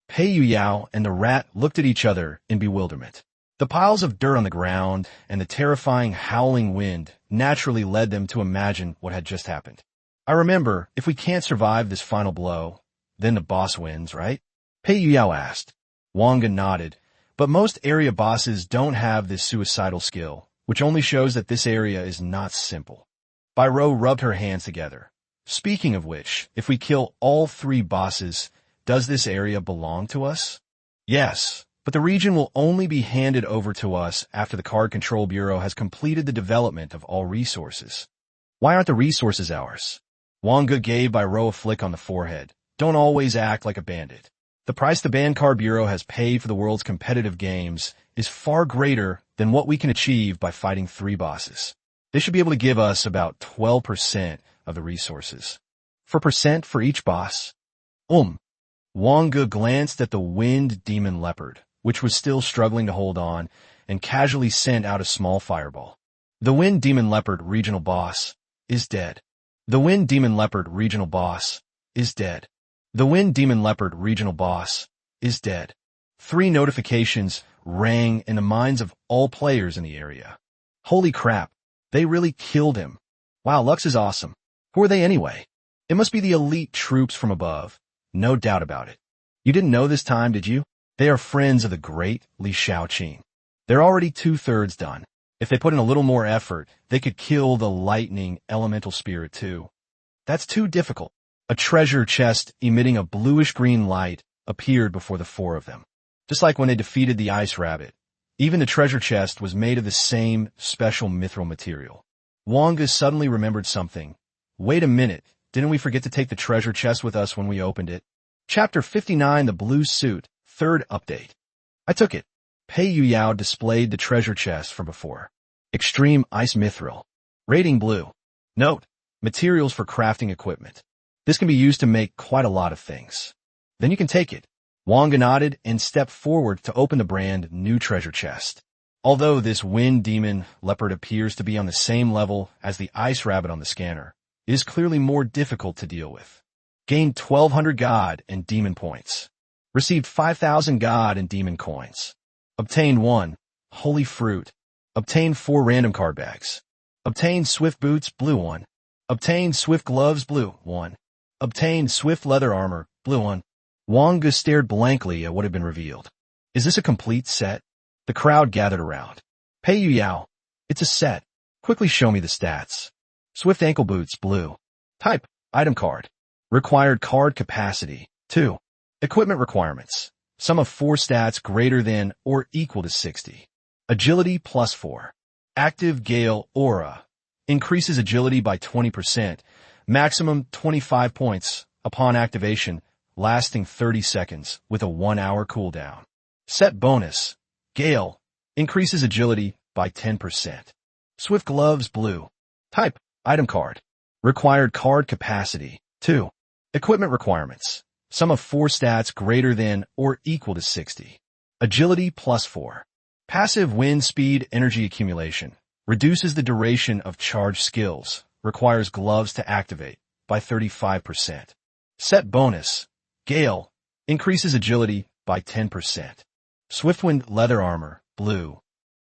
Pei Yuyao and the rat looked at each other in bewilderment. The piles of dirt on the ground and the terrifying howling wind naturally led them to imagine what had just happened. I remember, if we can't survive this final blow, then the boss wins, right? Pei Yuyao asked. Wang Ge nodded, but most area bosses don't have this suicidal skill, which only shows that this area is not simple. Byro rubbed her hands together. Speaking of which, if we kill all 3 bosses, does this area belong to us? Yes, but the region will only be handed over to us after the Card Control Bureau has completed the development of all resources. Why aren't the resources ours? Wang Ge gave Byro a flick on the forehead. Don't always act like a bandit. The price the Card Bureau has paid for the world's competitive games is far greater than what we can achieve by fighting 3 bosses. They should be able to give us about 12% of the resources. For each boss? Wang Ge glanced at the wind demon leopard, which was still struggling to hold on, and casually sent out a small fireball. The wind demon leopard regional boss is dead. The wind demon leopard regional boss is dead. The wind demon leopard regional boss is dead. 3 notifications rang in the minds of all players in the area. Holy crap, they really killed him. Wow, Lux is awesome. Who are they anyway? It must be the elite troops from above. No doubt about it. You didn't know this time, did you? They are friends of the great Li Shaoqing. They're already 2/3 done. If they put in a little more effort, they could kill the lightning elemental spirit too. That's too difficult. A treasure chest emitting a bluish-green light appeared before the four of them. Just like when they defeated the ice rabbit. Even the treasure chest was made of the same special mithril material. Wang Ge suddenly remembered something. Wait a minute, didn't we forget to take the treasure chest with us when we opened it? Chapter 59, The Blue Suit, third update. I took it. Pei Yuyao displayed the treasure chest from before. Extreme Ice Mithril. Rating blue. Note, materials for crafting equipment. This can be used to make quite a lot of things. Then you can take it. Wang Ge nodded and stepped forward to open the brand new treasure chest. Although this wind demon leopard appears to be on the same level as the ice rabbit on the scanner, it is clearly more difficult to deal with. Gained 1,200 God and Demon points. Received 5,000 God and Demon coins. Obtained 1. Holy Fruit. Obtained 4 random card bags. Obtained Swift Boots, blue 1. Obtained Swift Gloves, blue 1. Obtained Swift Leather Armor, blue 1. Wang Ge stared blankly at what had been revealed. Is this a complete set? The crowd gathered around. Pei Yuyao. It's a set. Quickly show me the stats. Swift Ankle Boots, blue. Type, item card. Required card capacity, 2. Equipment requirements. Sum of 4 stats greater than or equal to 60. Agility plus 4. Active Gale Aura. Increases agility by 20%. Maximum 25 points upon activation, lasting 30 seconds with a 1-hour cooldown. Set bonus. Gale. Increases agility by 10%. Swift Gloves, blue. Type, item card. Required card capacity, 2. Equipment requirements. Sum of 4 stats greater than or equal to 60. Agility plus 4. Passive Wind Speed Energy Accumulation. Reduces the duration of charge skills. Requires gloves to activate by 35%. Set bonus. Gale. Increases agility by 10%. Swiftwind Leather Armor, blue.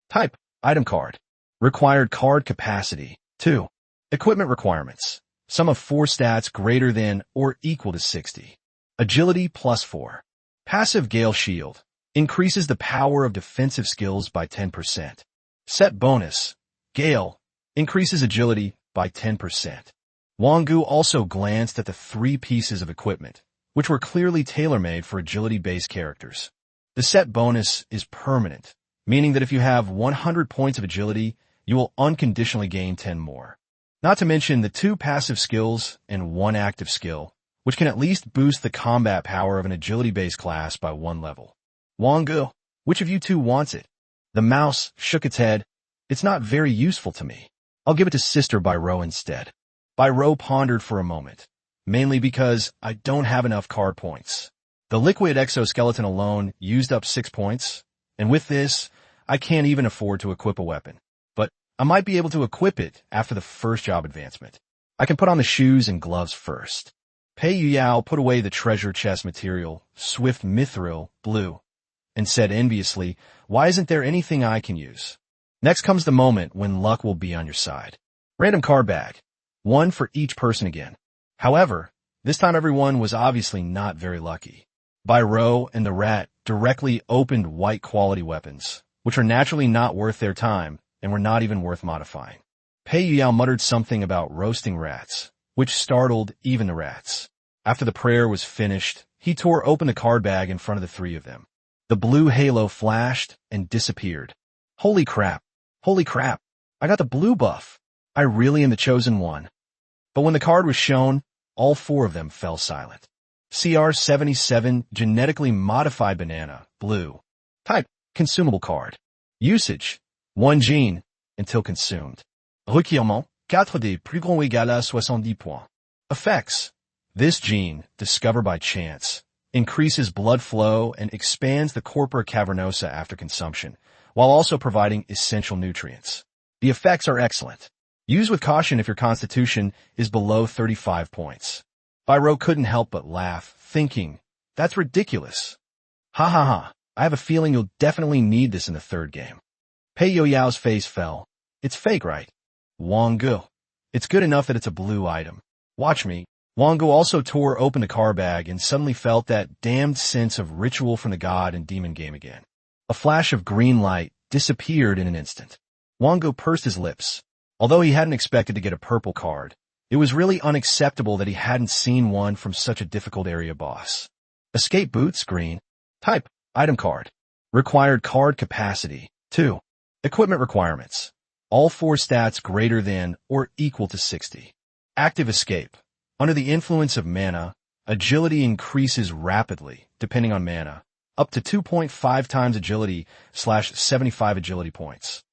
Type, item card. Required card capacity, 2. Equipment requirements. Sum of 4 stats greater than or equal to 60. Agility plus 4. Passive Gale Shield. Increases the power of defensive skills by 10%. Set bonus. Gale. Increases agility by 10%. Wang Ge also glanced at the 3 pieces of equipment, which were clearly tailor-made for agility-based characters. The set bonus is permanent, meaning that if you have 100 points of agility, you will unconditionally gain 10 more. Not to mention the 2 passive skills and 1 active skill, which can at least boost the combat power of an agility-based class by 1 level. Wang Ge, which of you 2 wants it? The mouse shook its head. It's not very useful to me. I'll give it to Sister Bairo instead. Bairo pondered for a moment, mainly because I don't have enough card points. The liquid exoskeleton alone used up 6 points, and with this, I can't even afford to equip a weapon. But I might be able to equip it after the first job advancement. I can put on the shoes and gloves first. Pei Yuyao put away the treasure chest material, Swift Mithril, blue, and said enviously, why isn't there anything I can use? Next comes the moment when luck will be on your side. Random card bag. 1 for each person again. However, this time everyone was obviously not very lucky. Bairo and the rat directly opened white quality weapons, which are naturally not worth their time and were not even worth modifying. Pei Yuyao muttered something about roasting rats, which startled even the rats. After the prayer was finished, he tore open the card bag in front of the 3 of them. The blue halo flashed and disappeared. Holy crap! Holy crap! I got the blue buff! I really am the chosen one. But when the card was shown, all 4 of them fell silent. CR77 Genetically Modified Banana, blue. Type, consumable card. Usage, 1 gene, until consumed. Requirement, 4 des plus grands égale à 70 points. Effects. This gene, discovered by chance, increases blood flow and expands the corpora cavernosa after consumption, while also providing essential nutrients. The effects are excellent. Use with caution if your constitution is below 35 points. Bairo couldn't help but laugh, thinking, that's ridiculous. Ha ha ha, I have a feeling you'll definitely need this in the 3rd game. Pei Yuyao's face fell. It's fake, right? Wang Ge. It's good enough that it's a blue item. Watch me. Wang Ge also tore open the car bag and suddenly felt that damned sense of ritual from the god and demon game again. A flash of green light disappeared in an instant. Wang Ge pursed his lips. Although he hadn't expected to get a purple card, it was really unacceptable that he hadn't seen one from such a difficult area boss. Escape boots, green. Type, item card. Required card capacity, 2. Equipment requirements. All 4 stats greater than or equal to 60. Active escape. Under the influence of mana, agility increases rapidly, depending on mana, up to 2.5 times agility/75 agility points.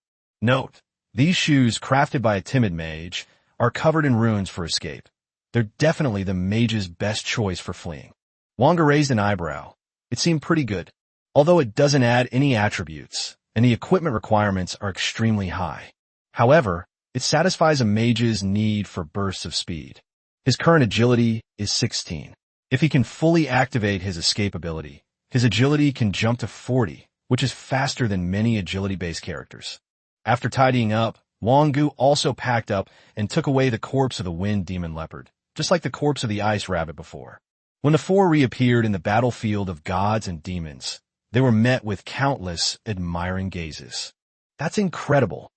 Note, these shoes, crafted by a timid mage, are covered in runes for escape. They're definitely the mage's best choice for fleeing. Wang Ge raised an eyebrow. It seemed pretty good, although it doesn't add any attributes, and the equipment requirements are extremely high. However, it satisfies a mage's need for bursts of speed. His current agility is 16. If he can fully activate his escape ability, his agility can jump to 40, which is faster than many agility-based characters. After tidying up, Wang Ge also packed up and took away the corpse of the wind demon leopard, just like the corpse of the ice rabbit before. When the 4 reappeared in the battlefield of gods and demons, they were met with countless admiring gazes. That's incredible.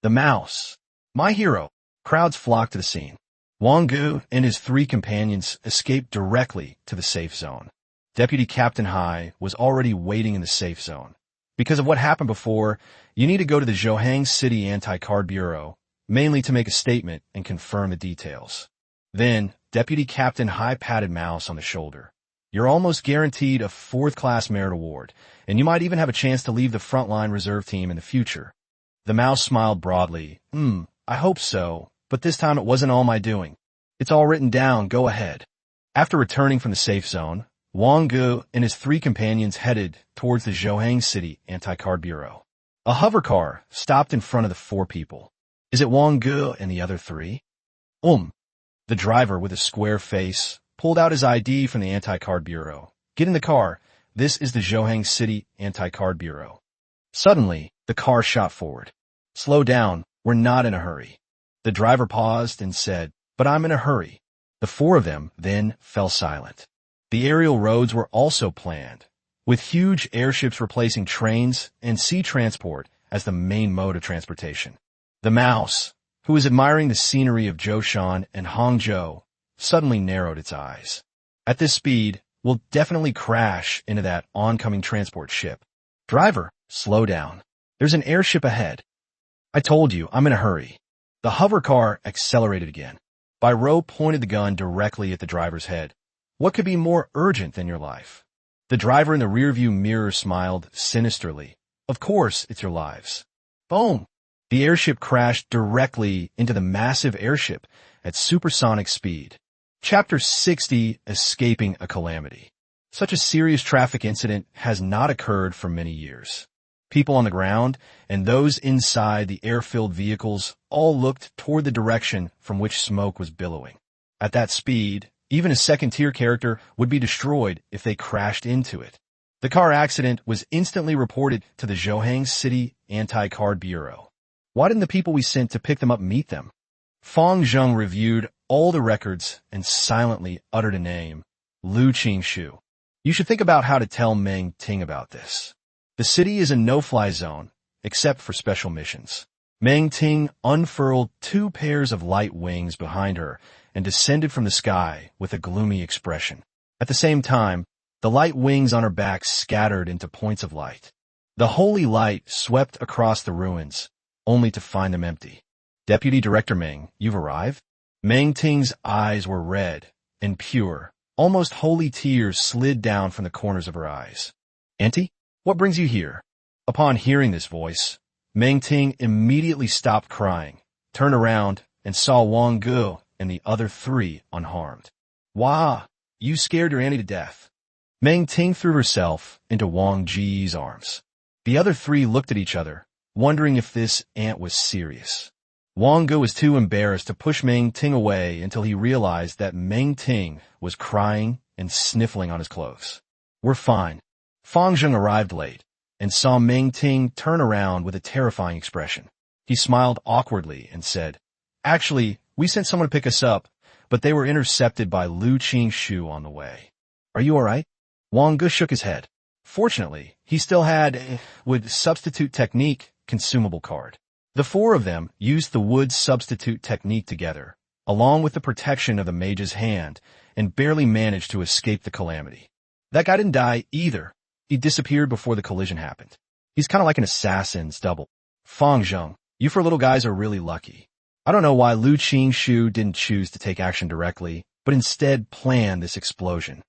The mouse. My hero. Crowds flocked to the scene. Wang Ge and his 3 companions escaped directly to the safe zone. Deputy Captain Hai was already waiting in the safe zone. Because of what happened before, you need to go to the Zhohang City Anti-Card Bureau, mainly to make a statement and confirm the details. Then, Deputy Captain Hai patted Mouse on the shoulder. You're almost guaranteed a 4th-class merit award, and you might even have a chance to leave the frontline reserve team in the future. The mouse smiled broadly. I hope so, but this time it wasn't all my doing. It's all written down, go ahead. After returning from the safe zone, Wang Ge and his 3 companions headed towards the Zhohang City Anti-Card Bureau. A hover car stopped in front of the 4 people. Is it Wang Ge and the other 3? The driver, with a square face, pulled out his ID from the Anti-Card Bureau. Get in the car. This is the Zhohang City Anti-Card Bureau. Suddenly, the car shot forward. Slow down. We're not in a hurry. The driver paused and said, but I'm in a hurry. The 4 of them then fell silent. The aerial roads were also planned, with huge airships replacing trains and sea transport as the main mode of transportation. The mouse, who was admiring the scenery of Zhoushan and Hangzhou, suddenly narrowed its eyes. At this speed, we'll definitely crash into that oncoming transport ship. Driver, slow down. There's an airship ahead. I told you, I'm in a hurry. The hover car accelerated again. Biro pointed the gun directly at the driver's head. What could be more urgent than your life? The driver in the rearview mirror smiled sinisterly. Of course, it's your lives. Boom! The airship crashed directly into the massive airship at supersonic speed. Chapter 60, Escaping a Calamity. Such a serious traffic incident has not occurred for many years. People on the ground and those inside the air-filled vehicles all looked toward the direction from which smoke was billowing. At that speed, even a second-tier character would be destroyed if they crashed into it. The car accident was instantly reported to the Zhohang City Anti-Card Bureau. Why didn't the people we sent to pick them up meet them? Fang Zheng reviewed all the records and silently uttered a name. Lu Qingshu. You should think about how to tell Meng Ting about this. The city is a no-fly zone, except for special missions. Meng Ting unfurled 2 pairs of light wings behind her and descended from the sky with a gloomy expression. At the same time, the light wings on her back scattered into points of light. The holy light swept across the ruins, only to find them empty. Deputy Director Meng, you've arrived? Meng Ting's eyes were red and pure. Almost holy tears slid down from the corners of her eyes. Auntie, what brings you here? Upon hearing this voice, Meng Ting immediately stopped crying, turned around, and saw Wang Ge and the other 3 unharmed. Wah, you scared your auntie to death. Meng Ting threw herself into Wang Ge's arms. The other 3 looked at each other, wondering if this aunt was serious. Wang Ge was too embarrassed to push Meng Ting away until he realized that Meng Ting was crying and sniffling on his clothes. We're fine. Fang Zheng arrived late and saw Meng Ting turn around with a terrifying expression. He smiled awkwardly and said, Actually, we sent someone to pick us up, but they were intercepted by Lu Qingxu on the way. Are you alright? Wang Ge shook his head. Fortunately, he still had, wood substitute technique, consumable card. The four of them used the wood substitute technique together, along with the protection of the mage's hand, and barely managed to escape the calamity. That guy didn't die either. He disappeared before the collision happened. He's kind of like an assassin's double. Fang Zheng, you four little guys are really lucky. I don't know why Lu Qingxu didn't choose to take action directly, but instead planned this explosion.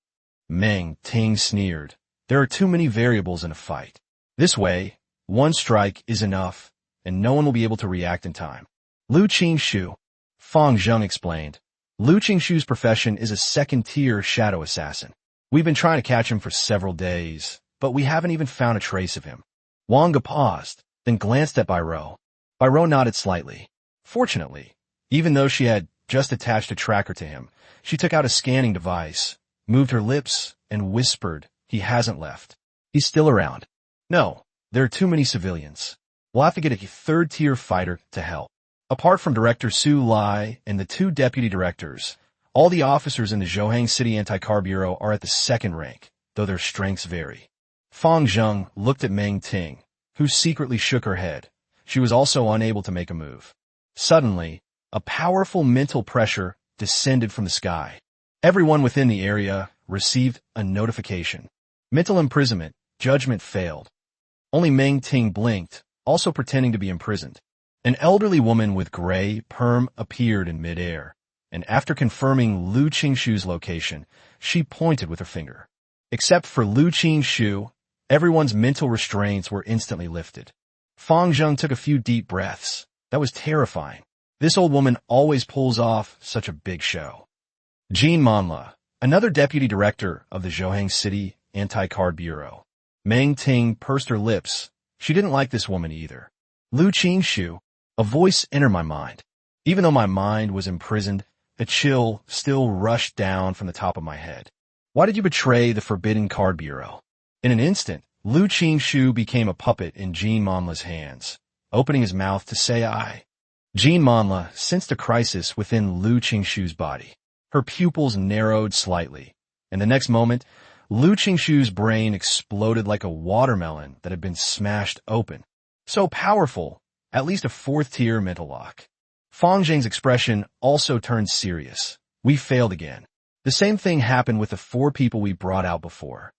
Meng Ting sneered. There are too many variables in a fight. This way, one strike is enough, and no one will be able to react in time. Lu Qingxu, Fang Zheng explained. Lu Qingxu's profession is a second-tier shadow assassin. We've been trying to catch him for several days, but we haven't even found a trace of him. Wang Ge paused, then glanced at Bai Rou. Bai Rou nodded slightly. Fortunately, even though she had just attached a tracker to him, she took out a scanning device, moved her lips, and whispered, "He hasn't left. He's still around. No, there are too many civilians. We'll have to get a third-tier fighter to help." Apart from Director Su Lai and the two deputy directors, all the officers in the Zhohang City Anti-Car Bureau are at the second rank, though their strengths vary. Fang Zheng looked at Meng Ting, who secretly shook her head. She was also unable to make a move. Suddenly, a powerful mental pressure descended from the sky. Everyone within the area received a notification. Mental imprisonment, judgment failed. Only Meng Ting blinked, also pretending to be imprisoned. An elderly woman with gray perm appeared in midair, and after confirming Lu Qingxu's location, she pointed with her finger. Except for Lu Qingxu, everyone's mental restraints were instantly lifted. Fang Zheng took a few deep breaths. That was terrifying. This old woman always pulls off such a big show. Jean Manhwa, another deputy director of the Zhohang City Anti-Card Bureau. Meng Ting pursed her lips. She didn't like this woman either. Lu Qingxu, a voice entered my mind. Even though my mind was imprisoned, a chill still rushed down from the top of my head. Why did you betray the Forbidden Card Bureau? In an instant, Lu Qingxu became a puppet in Jean Manhwa's hands, opening his mouth to say "I." Jean Manhwa sensed a crisis within Lu Qingxu's body. Her pupils narrowed slightly, and the next moment, Lu Qingxu's brain exploded like a watermelon that had been smashed open. So powerful, at least a fourth-tier mental lock. Fang Zheng's expression also turned serious. We failed again. The same thing happened with the four people we brought out before.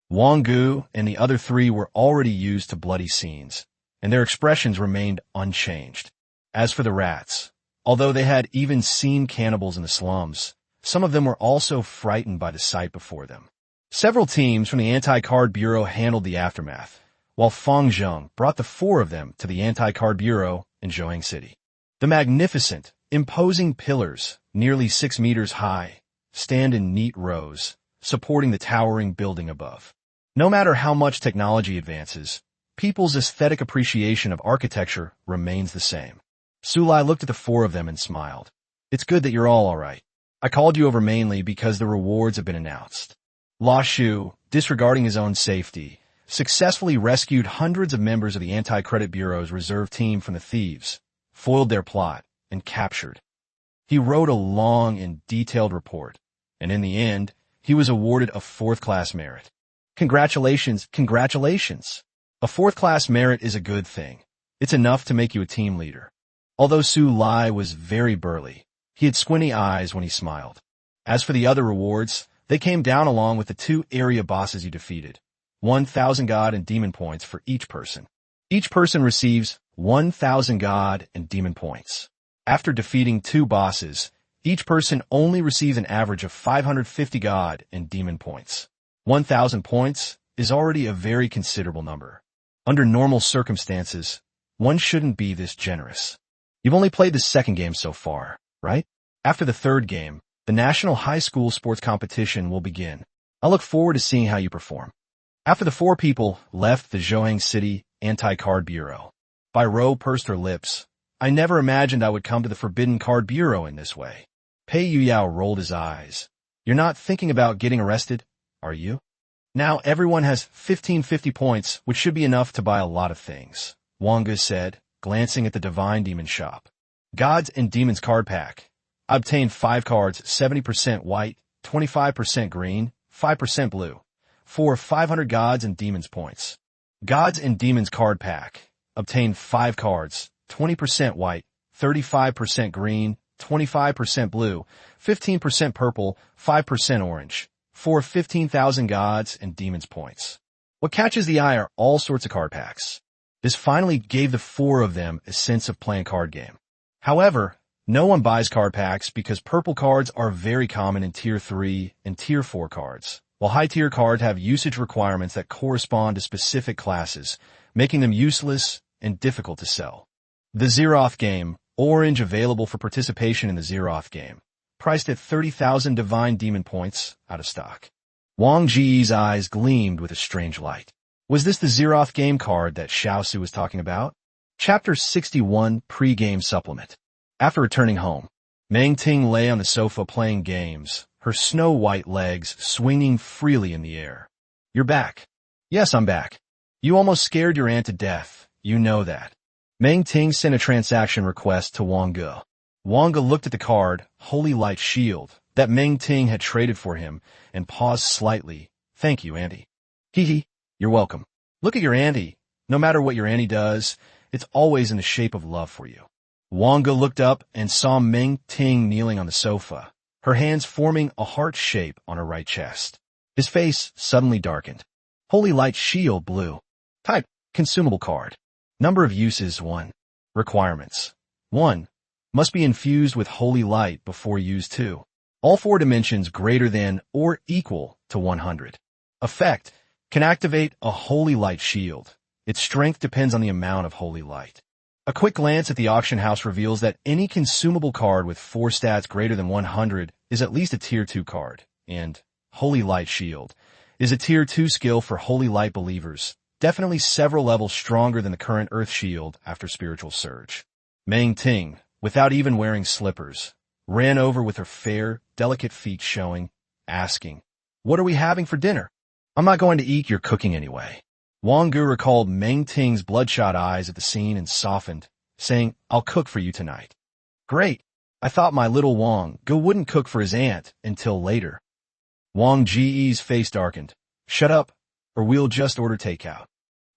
Wang Ge and the other three were already used to bloody scenes, and their expressions remained unchanged. As for the rats, although they had even seen cannibals in the slums, some of them were also frightened by the sight before them. Several teams from the Anti-Card Bureau handled the aftermath, while Fang Zheng brought the four of them to the Anti-Card Bureau in Zhohang City. The magnificent, imposing pillars, nearly 6 meters high, stand in neat rows, supporting the towering building above. No matter how much technology advances, people's aesthetic appreciation of architecture remains the same. Su Lai looked at the four of them and smiled. It's good that you're all right. I called you over mainly because the rewards have been announced. La Shu, disregarding his own safety, successfully rescued hundreds of members of the Anti-Credit Bureau's reserve team from the thieves, foiled their plot, and captured. He wrote a long and detailed report, and in the end, he was awarded a fourth-class merit. Congratulations, congratulations. A fourth-class merit is a good thing. It's enough to make you a team leader. Although Su Lai was very burly, he had squinty eyes when he smiled. As for the other rewards, they came down along with the 2 area bosses you defeated. 1,000 God and Demon points for each person. Each person receives 1,000 God and Demon points. After defeating 2 bosses, each person only receives an average of 550 God and Demon points. 1,000 points is already a very considerable number. Under normal circumstances, one shouldn't be this generous. You've only played the second game so far, right? After the third game, the National High School Sports Competition will begin. I look forward to seeing how you perform. After the 4 people left the Zhohang City Anti-Card Bureau, Bai Rou pursed her lips. I never imagined I would come to the Forbidden Card Bureau in this way. Pei Yuyao rolled his eyes. You're not thinking about getting arrested, are you? Now everyone has 1550 points, which should be enough to buy a lot of things, Wang Ge said, glancing at the Divine Demon shop. Gods and Demons card pack. I obtained 5 cards, 70% white, 25% green, 5% blue, for 500 Gods and Demons points. Gods and Demons card pack. Obtained 5 cards, 20% white, 35% green, 25% blue, 15% purple, 5% orange, for 15,000 Gods and Demons points. What catches the eye are all sorts of card packs. This finally gave the 4 of them a sense of playing card game. However, no one buys card packs because purple cards are very common in Tier 3 and Tier 4 cards, while high-tier cards have usage requirements that correspond to specific classes, making them useless and difficult to sell. The Zeroth game, orange, available for participation in the Zeroth game. Priced at 30,000 Divine Demon points, out of stock. Wang Ge's eyes gleamed with a strange light. Was this the Zeroth game card that Xiaosu was talking about? Chapter 61, Pre-Game Supplement. After returning home, Meng Ting lay on the sofa playing games, her snow-white legs swinging freely in the air. You're back. Yes, I'm back. You almost scared your aunt to death. You know that. Meng Ting sent a transaction request to Wang Ge. Wang Ge looked at the card, Holy Light Shield, that Meng Ting had traded for him, and paused slightly. Thank you, auntie. Hee. You're welcome. Look at your auntie. No matter what your auntie does, it's always in the shape of love for you. Wang Ge looked up and saw Meng Ting kneeling on the sofa, her hands forming a heart shape on her right chest. His face suddenly darkened. Holy Light Shield blue. Type, consumable card. Number of uses 1. Requirements. 1. Must be infused with holy light before use 2. All 4 dimensions greater than or equal to 100. Effect. Can activate a holy light shield. Its strength depends on the amount of holy light. A quick glance at the auction house reveals that any consumable card with 4 stats greater than 100 is at least a Tier 2 card, and Holy Light Shield is a Tier 2 skill for Holy Light believers, definitely several levels stronger than the current Earth Shield after Spiritual Surge. Meng Ting, without even wearing slippers, ran over with her fair, delicate feet showing, asking, "What are we having for dinner?" "I'm not going to eat your cooking anyway." Wang Ge recalled Meng Ting's bloodshot eyes at the scene and softened, saying, "I'll cook for you tonight." "Great. I thought my little Wang Ge wouldn't cook for his aunt until later." Wang Ge's face darkened. "Shut up, or we'll just order takeout."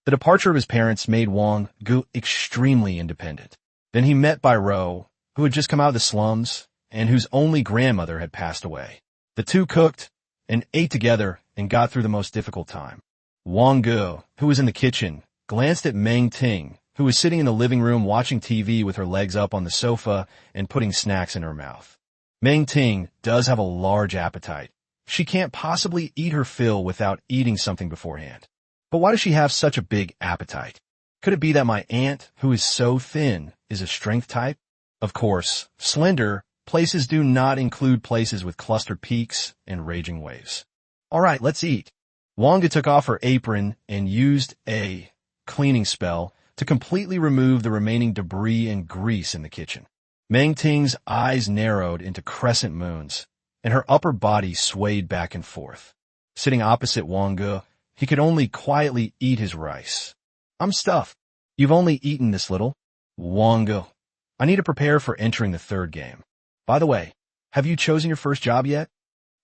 The departure of his parents made Wang Ge extremely independent. Then he met Bai Rou, who had just come out of the slums, and whose only grandmother had passed away. The two cooked and ate together and got through the most difficult time. Wang Ge, who was in the kitchen, glanced at Meng Ting, who was sitting in the living room watching TV with her legs up on the sofa and putting snacks in her mouth. Meng Ting does have a large appetite. She can't possibly eat her fill without eating something beforehand. But why does she have such a big appetite? Could it be that my aunt, who is so thin, is a strength type? Of course, slender places do not include places with clustered peaks and raging waves. All right, let's eat. Wang Ge took off her apron and used a cleaning spell to completely remove the remaining debris and grease in the kitchen. Meng Ting's eyes narrowed into crescent moons, and her upper body swayed back and forth. Sitting opposite Wang Ge, he could only quietly eat his rice. "I'm stuffed. You've only eaten this little." "Wang Ge, I need to prepare for entering the 3rd game. By the way, have you chosen your first job yet?"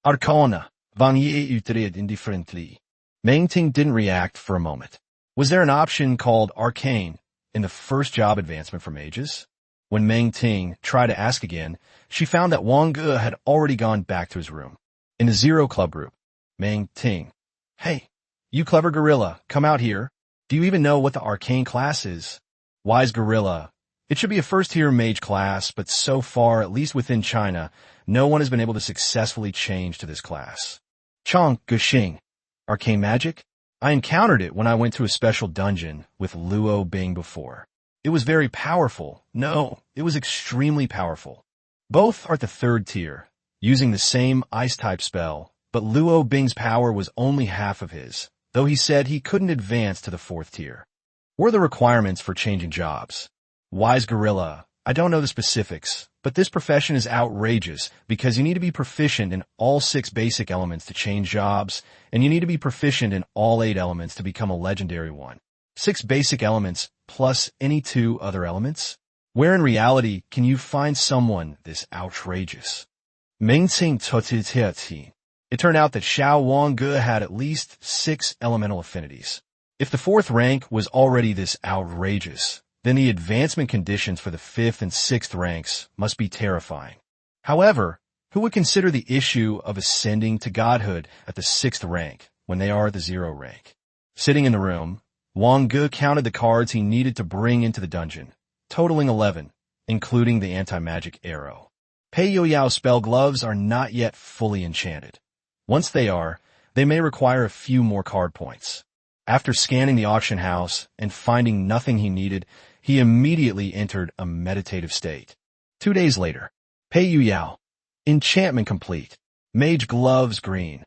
"Arcana, Van Ye utreed indifferently." Meng Ting didn't react for a moment. Was there an option called Arcane in the first job advancement for mages? When Meng Ting tried to ask again, she found that Wang Ge had already gone back to his room. In the Zero Club group, Meng Ting. "Hey, you clever gorilla, come out here. Do you even know what the Arcane class is?" "Wise gorilla. It should be a first-tier mage class, but so far, at least within China, no one has been able to successfully change to this class." "Chong Guxing. Arcane magic? I encountered it when I went to a special dungeon with Luo Bing before. It was very powerful. No, it was extremely powerful. Both are at the 3rd tier, using the same ice-type spell, but Luo Bing's power was only half of his, though he said he couldn't advance to the 4th tier. What are the requirements for changing jobs? Wise gorilla. I don't know the specifics, but this profession is outrageous because you need to be proficient in all 6 basic elements to change jobs, and you need to be proficient in all 8 elements to become a legendary one. 6 basic elements plus any 2 other elements? Where in reality can you find someone this outrageous? Maintain totitiati. It turned out that Wang Ge had at least 6 elemental affinities. If the 4th rank was already this outrageous, then the advancement conditions for the 5th and 6th ranks must be terrifying. However, who would consider the issue of ascending to godhood at the 6th rank when they are at the 0 rank? Sitting in the room, Wang Ge counted the cards he needed to bring into the dungeon, totaling 11, including the anti-magic arrow. Pei Youyao spell gloves are not yet fully enchanted. Once they are, they may require a few more card points. After scanning the auction house and finding nothing he needed, he immediately entered a meditative state. 2 days later, Pei Youyao. Enchantment complete. Mage gloves green.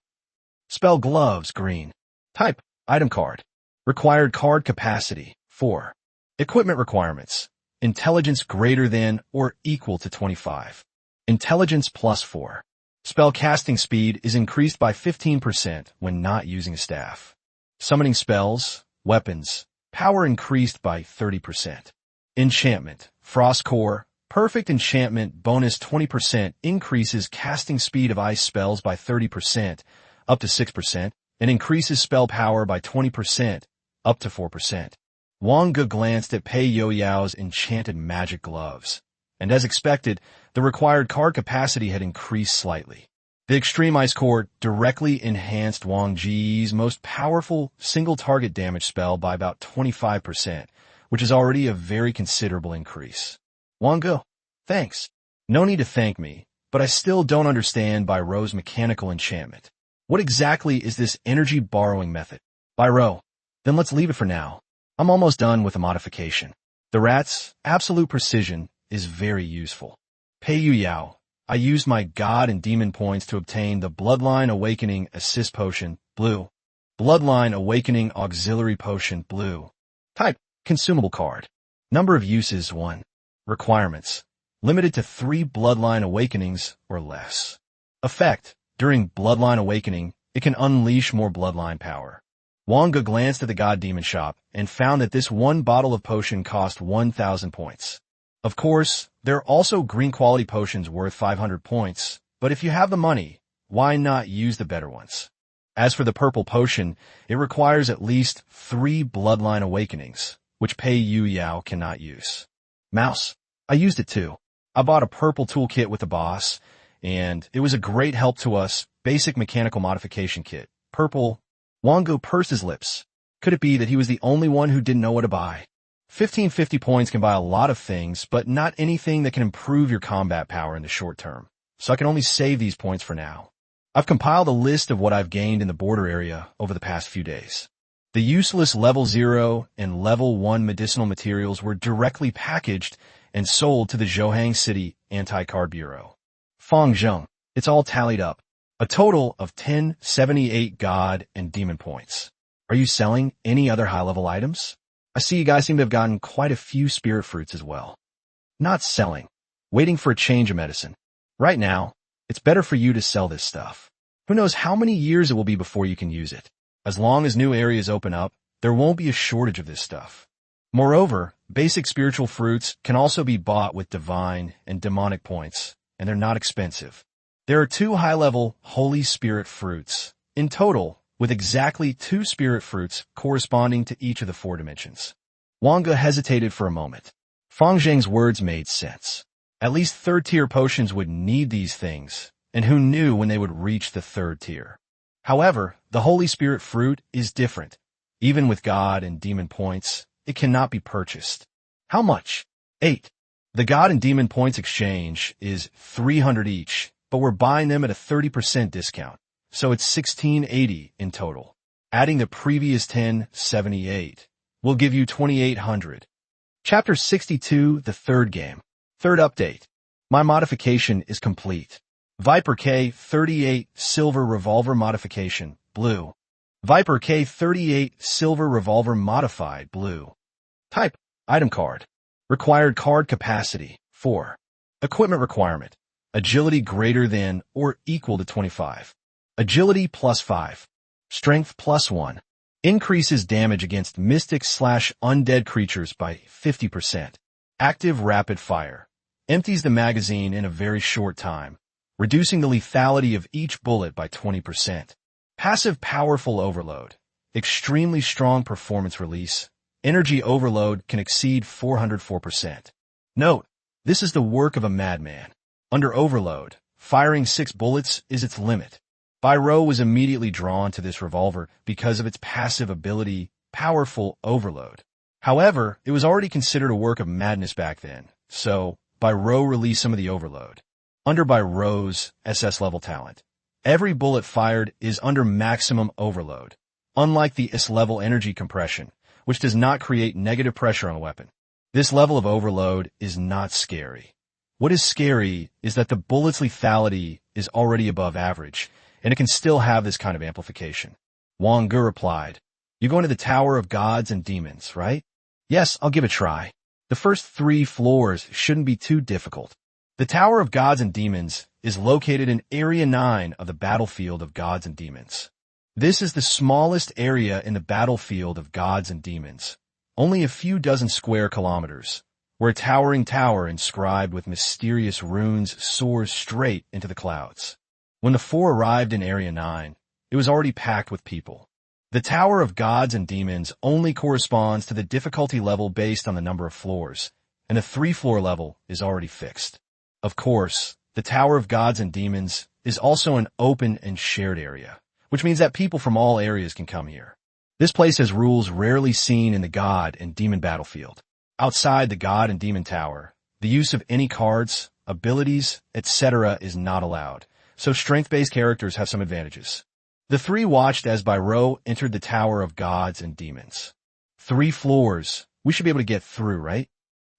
Spell gloves green. Type, item card. Required card capacity, 4. Equipment requirements. Intelligence greater than or equal to 25. Intelligence plus 4. Spell casting speed is increased by 15% when not using a staff. Summoning spells, weapons, power increased by 30%. Enchantment, Frost Core, perfect enchantment bonus 20% increases casting speed of ice spells by 30%, up to 6%, and increases spell power by 20%, up to 4%. Wang Ge glanced at Pei Youyao's enchanted magic gloves, and as expected, the required card capacity had increased slightly. The Extreme Ice Core directly enhanced Wang Ge's most powerful single-target damage spell by about 25%, which is already a very considerable increase. Wang Ge, thanks. No need to thank me, but I still don't understand Bai Ro's mechanical enchantment. What exactly is this energy borrowing method? Bai Ro, then let's leave it for now. I'm almost done with the modification. The rat's absolute precision is very useful. Pei Youyao, I used my God and Demon points to obtain the Bloodline Awakening Assist Potion, blue. Bloodline Awakening Auxiliary Potion, blue. Type, consumable card. Number of uses, 1. Requirements, limited to 3 Bloodline Awakenings or less. Effect, during Bloodline Awakening, it can unleash more Bloodline power. Wang Ge glanced at the God Demon shop and found that this 1 bottle of potion cost 1,000 points. Of course, there are also green quality potions worth 500 points, but if you have the money, why not use the better ones? As for the purple potion, it requires at least 3 Bloodline Awakenings, which Pei Youyao cannot use. Mouse, I used it too. I bought a purple toolkit with the boss, and it was a great help to us. Basic mechanical modification kit. Purple. Wang Ge pursed his lips. Could it be that he was the only one who didn't know what to buy? 1550 points can buy a lot of things, but not anything that can improve your combat power in the short term. So I can only save these points for now. I've compiled a list of what I've gained in the border area over the past few days. The useless level 0 and level 1 medicinal materials were directly packaged and sold to the Zhohang City Anti-Card Bureau. Fangzheng, it's all tallied up. A total of 1078 God and Demon points. Are you selling any other high-level items? I see you guys seem to have gotten quite a few spirit fruits as well. Not selling. Waiting for a change of medicine. Right now, it's better for you to sell this stuff. Who knows how many years it will be before you can use it. As long as new areas open up, there won't be a shortage of this stuff. Moreover, basic spiritual fruits can also be bought with divine and demonic points, and they're not expensive. There are 2 high-level Holy Spirit fruits, in total, with exactly 2 spirit fruits corresponding to each of the 4 dimensions. Wang Ge hesitated for a moment. Fangzheng's words made sense. At least 3rd-tier potions would need these things, and who knew when they would reach the 3rd tier. However, the Holy Spirit fruit is different. Even with God and Demon points, it cannot be purchased. How much? 8. The God and Demon points exchange is 300 each, but we're buying them at a 30% discount, so it's 1680 in total. Adding the previous 1078 will give you 2800. Chapter 62, the 3rd game. 3rd update. My modification is complete. Viper K38 Silver Revolver Modification, blue. Viper K38 Silver Revolver Modified, blue. Type, item card. Required card capacity, 4. Equipment requirement. Agility greater than or equal to 25. Agility plus 5. Strength plus 1. Increases damage against mystic/undead creatures by 50%. Active rapid fire. Empties the magazine in a very short time, reducing the lethality of each bullet by 20%. Passive powerful overload. Extremely strong performance release. Energy overload can exceed 404%. Note, this is the work of a madman. Under overload, firing 6 bullets is its limit. Bai-Ro was immediately drawn to this revolver because of its passive ability, powerful overload. However, it was already considered a work of madness back then, so Bai-Ro released some of the overload. Under Bai-Ro's SS level talent, every bullet fired is under maximum overload, unlike the S level energy compression, which does not create negative pressure on the weapon. This level of overload is not scary. What is scary is that the bullet's lethality is already above average, and it can still have this kind of amplification. Wang Ge replied, "You go into the Tower of Gods and Demons, right?" "Yes, I'll give it a try. The first 3 floors shouldn't be too difficult." The Tower of Gods and Demons is located in Area 9 of the Battlefield of Gods and Demons. This is the smallest area in the Battlefield of Gods and Demons, only a few dozen square kilometers, where a towering tower inscribed with mysterious runes soars straight into the clouds. When the 4 arrived in Area 9, it was already packed with people. The Tower of Gods and Demons only corresponds to the difficulty level based on the number of floors, and the 3-floor level is already fixed. Of course, the Tower of Gods and Demons is also an open and shared area, which means that people from all areas can come here. This place has rules rarely seen in the God and Demon battlefield. Outside the God and Demon Tower, the use of any cards, abilities, etc. is not allowed, so strength-based characters have some advantages. The 3 watched as Bai-Ro entered the Tower of Gods and Demons. 3 floors. We should be able to get through, right?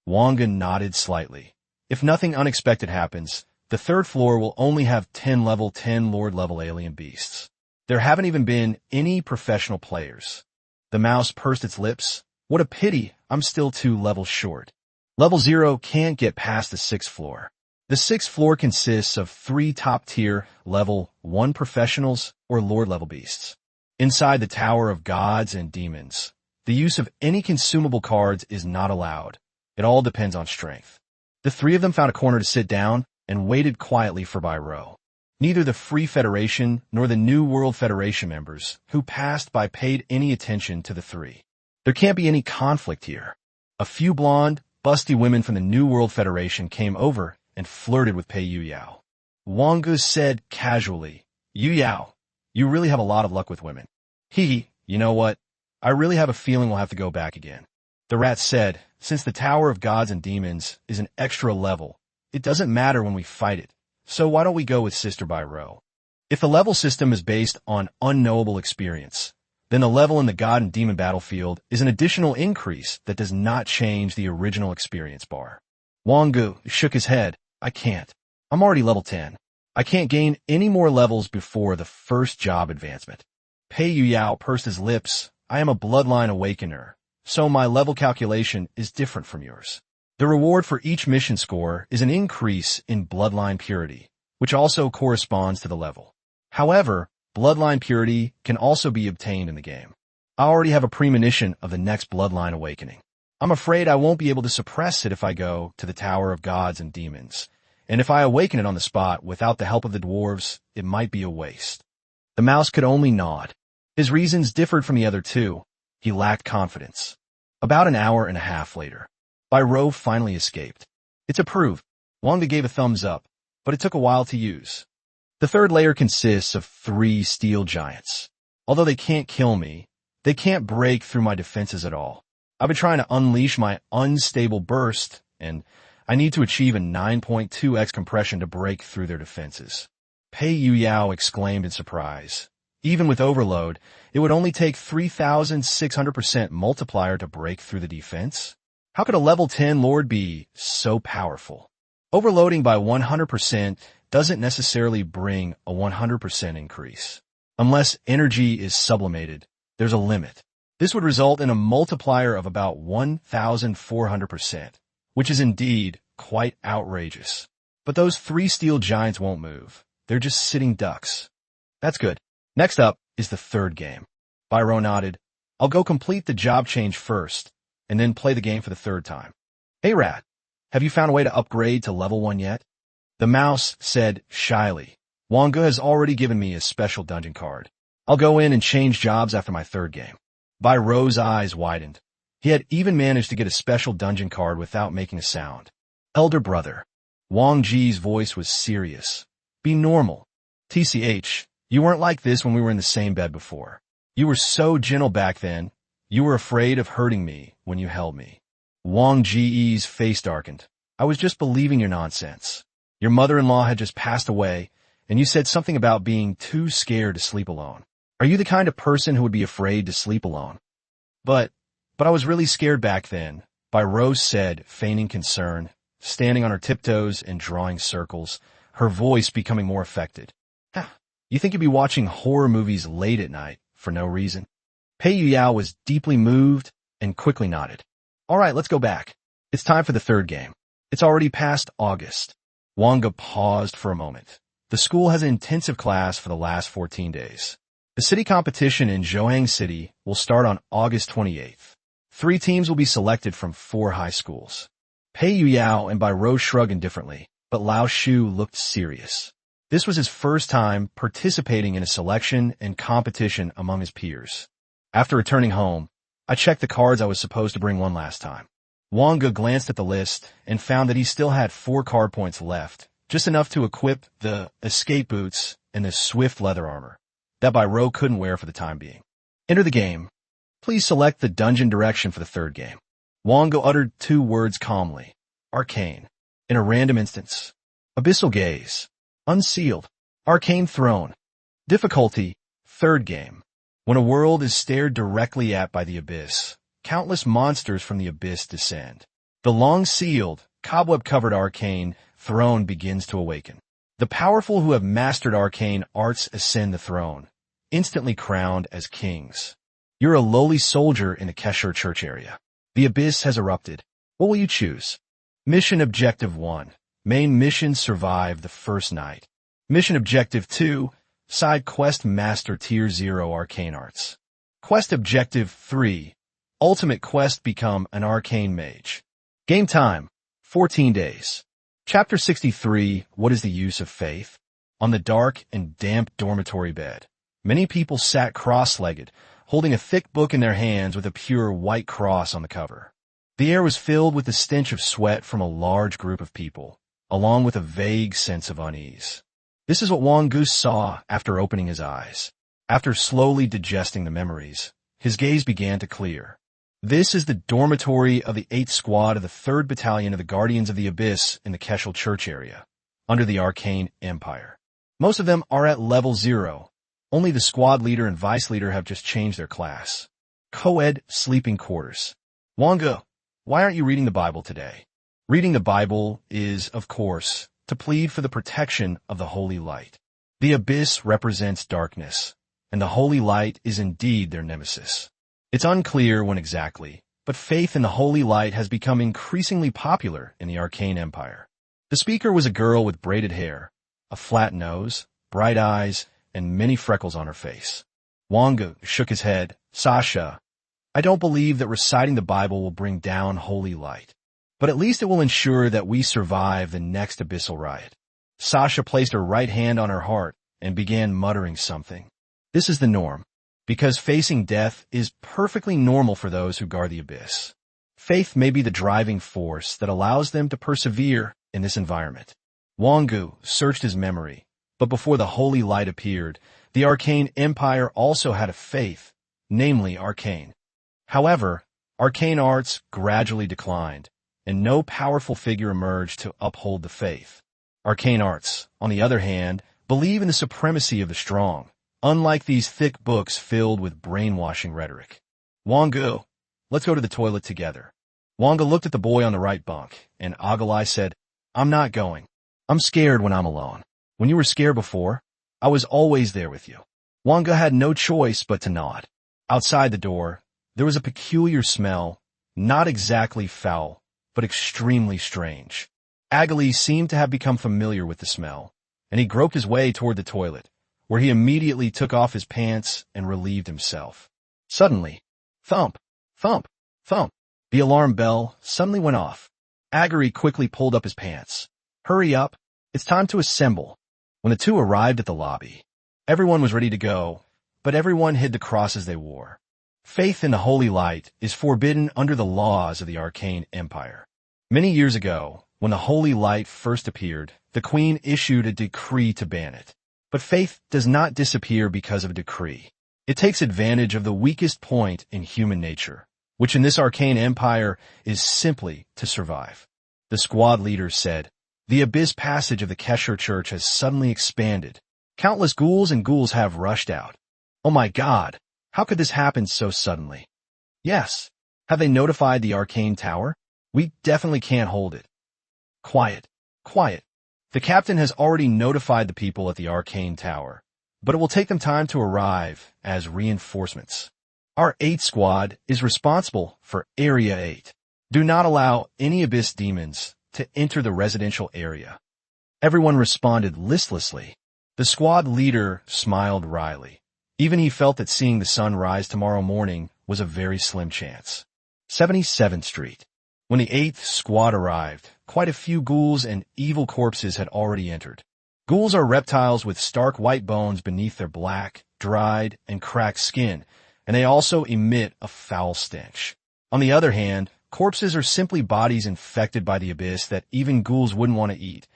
Wang Ge nodded slightly. If nothing unexpected happens, the 3rd floor will only have 10 level 10 Lord level alien beasts. There haven't even been any professional players. The mouse pursed its lips. What a pity, I'm still 2 levels short. Level 0 can't get past the 6th floor. The 6th floor consists of 3 top-tier, level 1 professionals or Lord-level beasts. Inside the Tower of Gods and Demons, the use of any consumable cards is not allowed. It all depends on strength. The 3 of them found a corner to sit down and waited quietly for Bai-Ro. Neither the Free Federation nor the New World Federation members who passed by paid any attention to the 3. There can't be any conflict here. A few blonde, busty women from the New World Federation came over and flirted with Pei Yuyao. Wang Ge said casually, "Yuyao, you really have a lot of luck with women." "You know what? I really have a feeling we'll have to go back again." The rat said, "Since the Tower of Gods and Demons is an extra level, it doesn't matter when we fight it. So why don't we go with Sister Bai-Ro? If the level system is based on unknowable experience, then the level in the God and Demon battlefield is an additional increase that does not change the original experience bar." Wang Ge shook his head. "I can't. I'm already level 10. I can't gain any more levels before the first job advancement." Pei Yuyao pursed his lips. "I am a bloodline awakener, so my level calculation is different from yours. The reward for each mission score is an increase in bloodline purity, which also corresponds to the level. However, bloodline purity can also be obtained in the game. I already have a premonition of the next bloodline awakening. I'm afraid I won't be able to suppress it if I go to the Tower of Gods and Demons, and if I awaken it on the spot without the help of the dwarves, it might be a waste." The mouse could only nod. His reasons differed from the other 2. He lacked confidence. About an hour and a half later, Bai-Ro finally escaped. "It's approved." Wang Ge gave a thumbs up, but it took a while to use. The 3rd layer consists of 3 steel giants. Although they can't kill me, they can't break through my defenses at all. I've been trying to unleash my unstable burst, and I need to achieve a 9.2x compression to break through their defenses. Pei Yuyao exclaimed in surprise. Even with overload, it would only take 3,600% multiplier to break through the defense? How could a level 10 lord be so powerful? Overloading by 100% doesn't necessarily bring a 100% increase. Unless energy is sublimated, there's a limit. This would result in a multiplier of about 1,400%, which is indeed quite outrageous. But those 3 steel giants won't move. They're just sitting ducks. That's good. Next up is the 3rd game. Bai-Ro nodded. "I'll go complete the job change first, and then play the game for the 3rd time." "Hey Rat, Have you found a way to upgrade to level 1 yet? The mouse said shyly. Wang Ge has already given me a special dungeon card. I'll go in and change jobs after my third game. Bai Ro's eyes widened. He had even managed to get a special dungeon card without making a sound. Elder brother. Wang Ge's voice was serious. Be normal. TCH, you weren't like this when we were in the same bed before. You were so gentle back then. You were afraid of hurting me when you held me. Wang Ge's face darkened. I was just believing your nonsense. Your mother-in-law had just passed away, and you said something about being too scared to sleep alone. Are you the kind of person who would be afraid to sleep alone? But I was really scared back then, Bai Ro said, feigning concern, standing on her tiptoes and drawing circles, her voice becoming more affected. You think you'd be watching horror movies late at night for no reason? Pei Yuyao was deeply moved and quickly nodded. All right, let's go back. It's time for the third game. It's already past August. Wang Ge paused for a moment. The school has an intensive class for the last 14 days. The city competition in Zhoang City will start on August 28th. 3 teams will be selected from 4 high schools. Pei Yuyao and Bai Ro shrugged indifferently, but Lao Shu looked serious. This was his first time participating in a selection and competition among his peers. After returning home, I checked the cards I was supposed to bring one last time. Wang Ge glanced at the list and found that he still had 4 card points left, just enough to equip the escape boots and the swift leather armor that Bai Ro couldn't wear for the time being. Enter the game. Please select the dungeon direction for the third game. Wang Ge uttered 2 words calmly. Arcane. In a random instance. Abyssal Gaze. Unsealed. Arcane Throne. Difficulty. Third game. When a world is stared directly at by the abyss, countless monsters from the abyss descend. The long-sealed, cobweb-covered arcane throne begins to awaken. The powerful who have mastered arcane arts ascend the throne, instantly crowned as kings. You're a lowly soldier in the Kesher church area. The abyss has erupted. What will you choose? Mission Objective 1. Main mission survive the first night. Mission Objective 2. Side quest master Tier 0 arcane arts. Quest Objective 3. Ultimate quest become an arcane mage. Game time. 14 days. Chapter 63. What is the use of faith? On the dark and damp dormitory bed, many people sat cross-legged, holding a thick book in their hands with a pure white cross on the cover. The air was filled with the stench of sweat from a large group of people, along with a vague sense of unease. This is what Wang Ge saw after opening his eyes. After slowly digesting the memories, his gaze began to clear. This is the dormitory of the 8th Squad of the 3rd Battalion of the Guardians of the Abyss in the Keshel Church area, under the Arcane Empire. Most of them are at level 0. Only the squad leader and vice leader have just changed their class. Co-ed sleeping quarters. Wang Ge, why aren't you reading the Bible today? Reading the Bible is, of course, to plead for the protection of the holy light. The abyss represents darkness, and the holy light is indeed their nemesis. It's unclear when exactly, but faith in the holy light has become increasingly popular in the Arcane Empire. The speaker was a girl with braided hair, a flat nose, bright eyes, and many freckles on her face. Wang Ge shook his head. Sasha, I don't believe that reciting the Bible will bring down holy light, but at least it will ensure that we survive the next abyssal riot. Sasha placed her right hand on her heart and began muttering something. This is the norm, because facing death is perfectly normal for those who guard the abyss. Faith may be the driving force that allows them to persevere in this environment. Wang Ge searched his memory, but before the holy light appeared, the Arcane Empire also had a faith, namely arcane. However, arcane arts gradually declined, and no powerful figure emerged to uphold the faith. Arcane arts, on the other hand, believe in the supremacy of the strong, unlike these thick books filled with brainwashing rhetoric. Wang Ge, let's go to the toilet together. Wang Ge looked at the boy on the right bunk, and Agalai said, I'm not going. I'm scared when I'm alone. When you were scared before, I was always there with you. Wang Ge had no choice but to nod. Outside the door, there was a peculiar smell, not exactly foul, but extremely strange. Agalai seemed to have become familiar with the smell, and he groped his way toward the toilet, where he immediately took off his pants and relieved himself. Suddenly, thump, thump, thump, the alarm bell suddenly went off. Aguri quickly pulled up his pants. Hurry up. It's time to assemble. When the two arrived at the lobby, everyone was ready to go, but everyone hid the crosses they wore. Faith in the holy light is forbidden under the laws of the arcane empire. Many years ago, when the holy light first appeared, the queen issued a decree to ban it. But faith does not disappear because of a decree. It takes advantage of the weakest point in human nature, which in this arcane empire is simply to survive. The squad leader said, "The abyss passage of the Kesher Church has suddenly expanded. Countless ghouls and ghouls have rushed out. Oh my God, how could this happen so suddenly? Yes. Have they notified the arcane tower? We definitely can't hold it." Quiet, quiet. The captain has already notified the people at the arcane tower, but it will take them time to arrive as reinforcements. Our 8th squad is responsible for Area 8. Do not allow any abyss demons to enter the residential area. Everyone responded listlessly. The squad leader smiled wryly. Even he felt that seeing the sun rise tomorrow morning was a very slim chance. 77th Street. When the 8th squad arrived, quite a few ghouls and evil corpses had already entered. Ghouls are reptiles with stark white bones beneath their black, dried, and cracked skin, and they also emit a foul stench. On the other hand, corpses are simply bodies infected by the abyss that even ghouls wouldn't want to eat,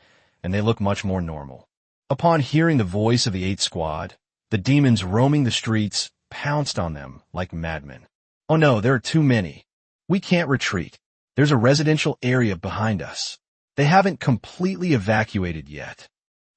and they look much more normal. Upon hearing the voice of the 8th squad, the demons roaming the streets pounced on them like madmen. Oh no, there are too many. We can't retreat. There's a residential area behind us. They haven't completely evacuated yet.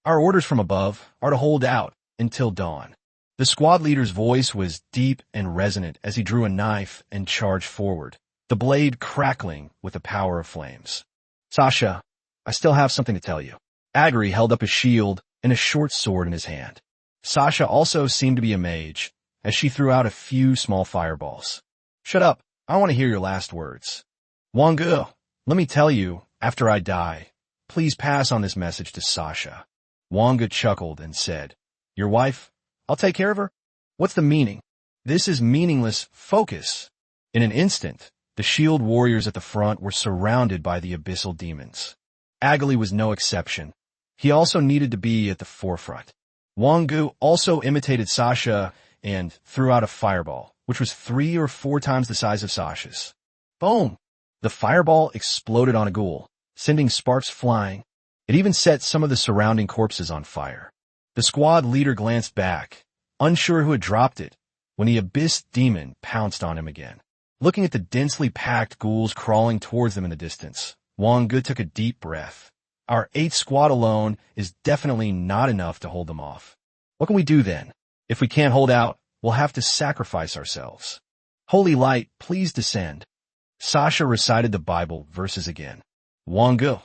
Our orders from above are to hold out until dawn. The squad leader's voice was deep and resonant as he drew a knife and charged forward, the blade crackling with the power of flames. "Sasha, I still have something to tell you." Aguri held up a shield and a short sword in his hand. Sasha also seemed to be a mage, as she threw out a few small fireballs. "Shut up. I want to hear your last words. Wang Ge, let me tell you, after I die, please pass on this message to Sasha." Wang Ge chuckled and said, "Your wife? I'll take care of her? What's the meaning?" "This is meaningless. Focus." In an instant, the shield warriors at the front were surrounded by the abyssal demons. Aguli was no exception. He also needed to be at the forefront. Wang Ge also imitated Sasha and threw out a fireball, which was 3 or 4 times the size of Sasha's. Boom! The fireball exploded on a ghoul, sending sparks flying. It even set some of the surrounding corpses on fire. The squad leader glanced back, unsure who had dropped it, when the abyss demon pounced on him again. Looking at the densely packed ghouls crawling towards them in the distance, Wang Ge took a deep breath. Our 8th squad alone is definitely not enough to hold them off. What can we do then? If we can't hold out, we'll have to sacrifice ourselves. Holy light, please descend. Sasha recited the Bible verses again. Wang Ge,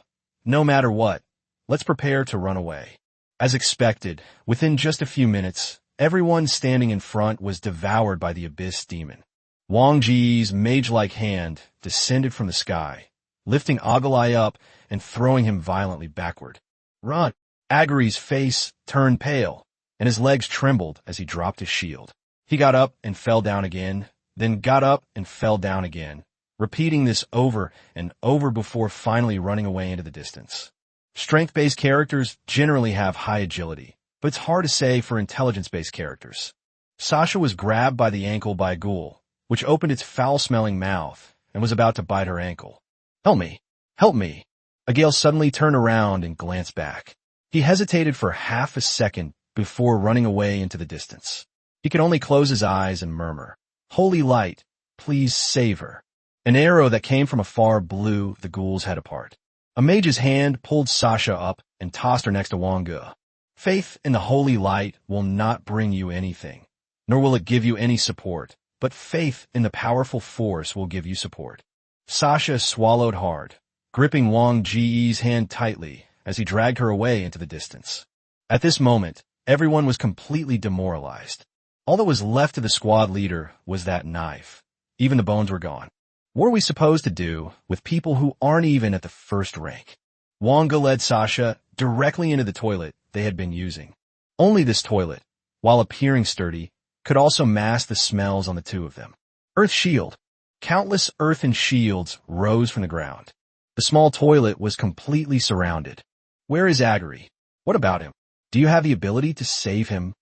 no matter what, let's prepare to run away. As expected, within just a few minutes, everyone standing in front was devoured by the abyss demon. Wang Ge's mage-like hand descended from the sky, lifting Agalai up and throwing him violently backward. "Run!" Aguri's face turned pale, and his legs trembled as he dropped his shield. He got up and fell down again, then got up and fell down again, repeating this over and over before finally running away into the distance. Strength-based characters generally have high agility, but it's hard to say for intelligence-based characters. Sasha was grabbed by the ankle by a ghoul, which opened its foul-smelling mouth and was about to bite her ankle. "Help me! Help me!" Agale suddenly turned around and glanced back. He hesitated for half a second before running away into the distance. He could only close his eyes and murmur, "Holy light, please save her." An arrow that came from afar blew the ghoul's head apart. A mage's hand pulled Sasha up and tossed her next to Wang Ge. Faith in the holy light will not bring you anything, nor will it give you any support, but faith in the powerful force will give you support. Sasha swallowed hard, gripping Wang Ge's hand tightly as he dragged her away into the distance. At this moment, everyone was completely demoralized. All that was left of the squad leader was that knife. Even the bones were gone. What are we supposed to do with people who aren't even at the first rank? Wang Ge led Sasha directly into the toilet they had been using. Only this toilet, while appearing sturdy, could also mask the smells on the two of them. Earth shield. Countless earthen shields rose from the ground. The small toilet was completely surrounded. Where is Aguri? What about him? Do you have the ability to save him?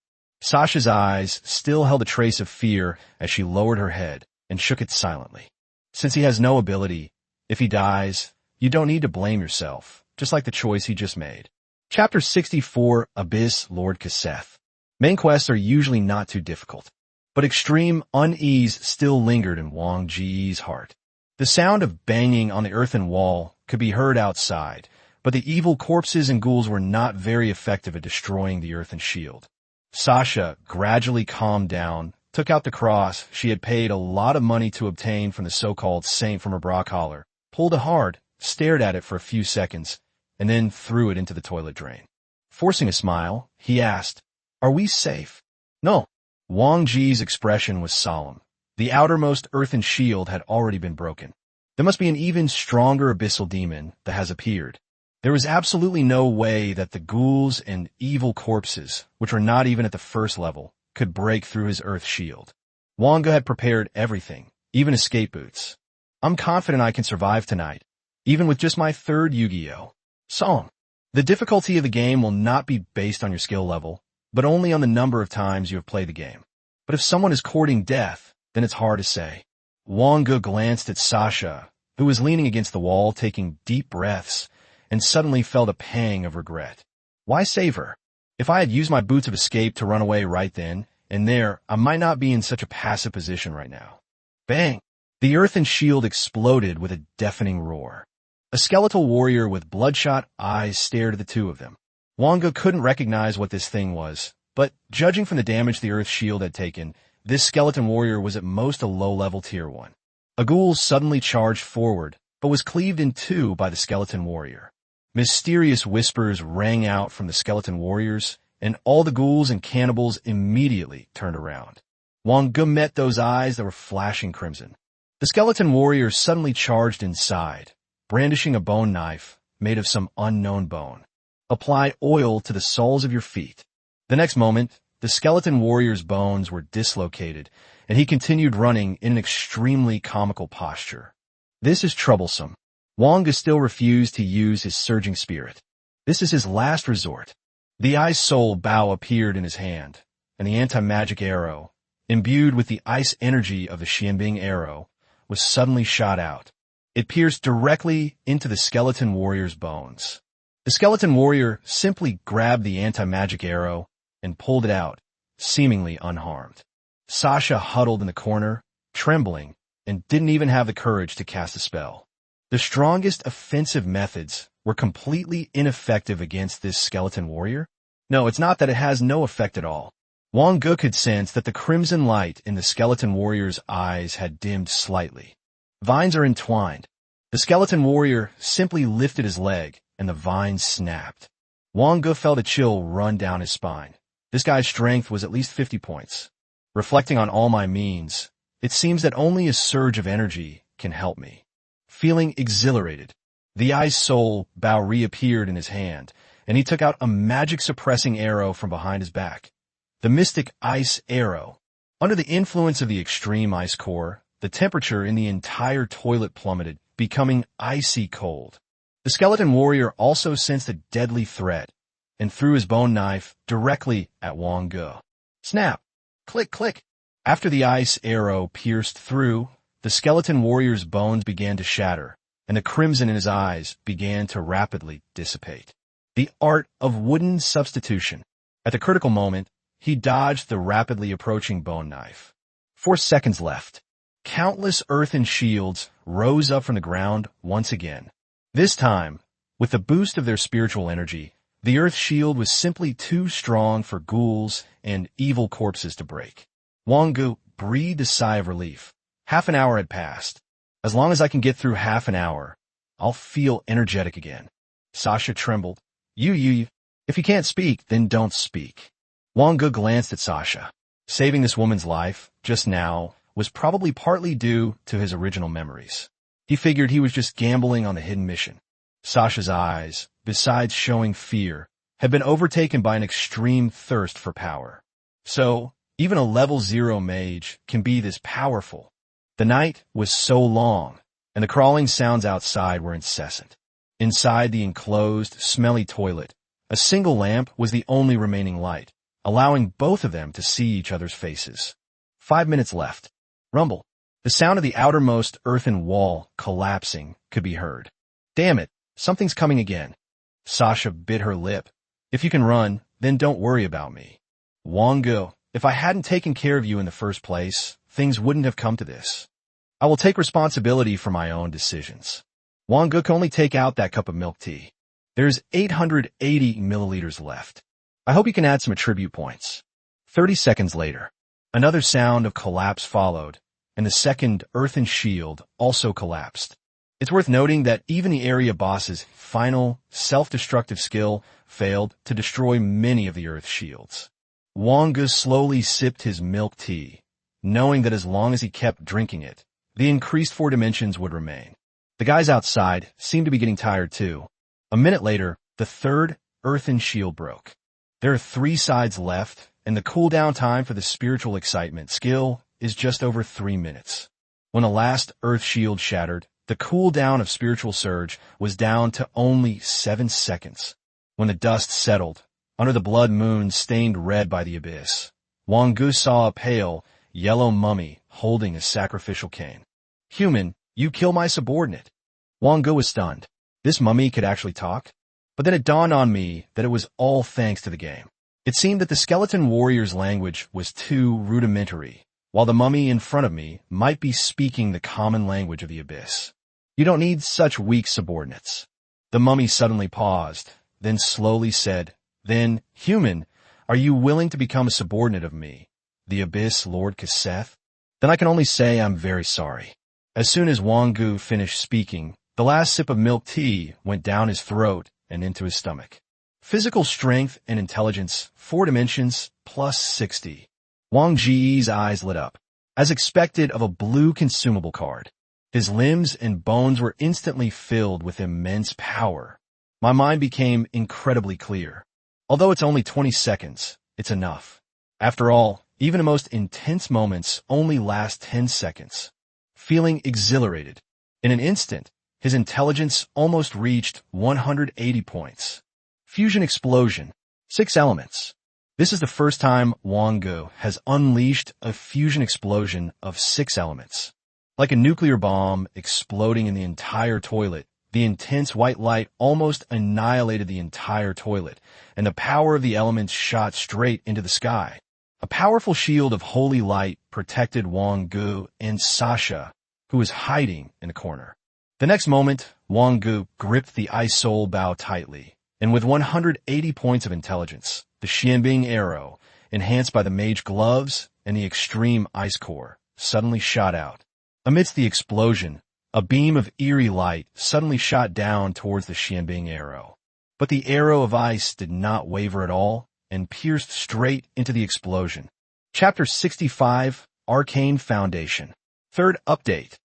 Sasha's eyes still held a trace of fear as she lowered her head and shook it silently. Since he has no ability, if he dies, you don't need to blame yourself, just like the choice he just made. Chapter 64, Abyss, Lord Kaseth. Main quests are usually not too difficult, but extreme unease still lingered in Wang Ge's heart. The sound of banging on the earthen wall could be heard outside, but the evil corpses and ghouls were not very effective at destroying the earthen shield. Sasha gradually calmed down, took out the cross she had paid a lot of money to obtain from the so-called saint from her bra collar, pulled it hard, stared at it for a few seconds, and then threw it into the toilet drain. Forcing a smile, he asked, "Are we safe?" "No." Wang Ge's expression was solemn. The outermost earthen shield had already been broken. There must be an even stronger abyssal demon that has appeared. There was absolutely no way that the ghouls and evil corpses, which were not even at the first level, could break through his earth shield. Wang Ge had prepared everything, even escape boots. "I'm confident I can survive tonight, even with just my third Yu-Gi-Oh! Song." The difficulty of the game will not be based on your skill level, but only on the number of times you have played the game. But if someone is courting death, then it's hard to say. Wang Ge glanced at Sasha, who was leaning against the wall taking deep breaths, and suddenly felt a pang of regret. Why save her? If I had used my boots of escape to run away right then and there, I might not be in such a passive position right now. Bang! The earthen shield exploded with a deafening roar. A skeletal warrior with bloodshot eyes stared at the two of them. Wang Ge couldn't recognize what this thing was, but judging from the damage the earth shield had taken, this skeleton warrior was at most a low-level tier 1. A ghoul suddenly charged forward, but was cleaved in two by the skeleton warrior. Mysterious whispers rang out from the skeleton warriors, and all the ghouls and cannibals immediately turned around. Wang Ge met those eyes that were flashing crimson. The skeleton warrior suddenly charged inside, brandishing a bone knife made of some unknown bone. "Apply oil to the soles of your feet." The next moment, the skeleton warrior's bones were dislocated, and he continued running in an extremely comical posture. This is troublesome. Wang Ge still refused to use his surging spirit. This is his last resort. The ice soul bow appeared in his hand, and the anti-magic arrow, imbued with the ice energy of the Xianbing arrow, was suddenly shot out. It pierced directly into the skeleton warrior's bones. The skeleton warrior simply grabbed the anti-magic arrow and pulled it out, seemingly unharmed. Sasha huddled in the corner, trembling, and didn't even have the courage to cast a spell. The strongest offensive methods were completely ineffective against this skeleton warrior. No, it's not that it has no effect at all. Wang Ge could sense that the crimson light in the skeleton warrior's eyes had dimmed slightly. Vines are entwined. The skeleton warrior simply lifted his leg, and the vines snapped. Wang Ge felt a chill run down his spine. This guy's strength was at least 50 points. Reflecting on all my means, it seems that only a surge of energy can help me. Feeling exhilarated, the ice soul bow reappeared in his hand, and he took out a magic-suppressing arrow from behind his back. The mystic ice arrow. Under the influence of the extreme ice core, the temperature in the entire toilet plummeted, becoming icy cold. The skeleton warrior also sensed a deadly threat, and threw his bone knife directly at Wang Ge. Snap! Click, click! After the ice arrow pierced through, the skeleton warrior's bones began to shatter, and the crimson in his eyes began to rapidly dissipate. The art of wooden substitution. At the critical moment, he dodged the rapidly approaching bone knife. 4 seconds left. Countless earthen shields rose up from the ground once again. This time, with the boost of their spiritual energy, the earth shield was simply too strong for ghouls and evil corpses to break. Wang Ge breathed a sigh of relief. Half an hour had passed. As long as I can get through half an hour, I'll feel energetic again. Sasha trembled. You. If you can't speak, then don't speak. Wang Ge glanced at Sasha. Saving this woman's life, just now, was probably partly due to his original memories. He figured he was just gambling on the hidden mission. Sasha's eyes, besides showing fear, had been overtaken by an extreme thirst for power. So, even a level 0 mage can be this powerful. The night was so long, and the crawling sounds outside were incessant. Inside the enclosed, smelly toilet, a single lamp was the only remaining light, allowing both of them to see each other's faces. 5 minutes left. Rumble. The sound of the outermost earthen wall collapsing could be heard. Damn it, something's coming again. Sasha bit her lip. If you can run, then don't worry about me. Wang Ge, if I hadn't taken care of you in the first place, things wouldn't have come to this. I will take responsibility for my own decisions. Wang Ge can only take out that cup of milk tea. There's 880 milliliters left. I hope you can add some attribute points. 30 seconds later, another sound of collapse followed, and the second earthen shield also collapsed. It's worth noting that even the area boss's final, self-destructive skill failed to destroy many of the earth shields. Wang Ge slowly sipped his milk tea, knowing that as long as he kept drinking it, the increased 4 dimensions would remain. The guys outside seemed to be getting tired too. A minute later, the third earthen shield broke. There are 3 sides left, and the cooldown time for the spiritual excitement skill is just over 3 minutes. When the last earth shield shattered, the cooldown of spiritual surge was down to only 7 seconds. When the dust settled, under the blood moon stained red by the abyss, Wang Ge saw a pale, yellow mummy holding a sacrificial cane. Human, you kill my subordinate. Wang Ge was stunned. This mummy could actually talk? But then it dawned on me that it was all thanks to the game. It seemed that the skeleton warrior's language was too rudimentary, while the mummy in front of me might be speaking the common language of the abyss. You don't need such weak subordinates. The mummy suddenly paused, then slowly said, Then, human, are you willing to become a subordinate of me, the abyss Lord Kaseth? Then I can only say I'm very sorry. As soon as Wang Ge finished speaking, the last sip of milk tea went down his throat and into his stomach. Physical strength and intelligence, 4 dimensions, plus 60. Wang Ge's eyes lit up. As expected of a blue consumable card, his limbs and bones were instantly filled with immense power. My mind became incredibly clear. Although it's only 20 seconds, it's enough. After all, even the most intense moments only last 10 seconds. Feeling exhilarated, in an instant, his intelligence almost reached 180 points. Fusion explosion. 6 elements. This is the first time Wang Ge has unleashed a fusion explosion of 6 elements. Like a nuclear bomb exploding in the entire toilet, the intense white light almost annihilated the entire toilet, and the power of the elements shot straight into the sky. A powerful shield of holy light protected Wang Ge and Sasha, who was hiding in a corner. The next moment, Wang Ge gripped the ice soul bow tightly, and with 180 points of intelligence, the Xianbing arrow, enhanced by the Mage gloves and the extreme ice core, suddenly shot out. Amidst the explosion, a beam of eerie light suddenly shot down towards the Xianbing arrow. But the arrow of ice did not waver at all and pierced straight into the explosion. Chapter 65, Arcane Foundation. Third update.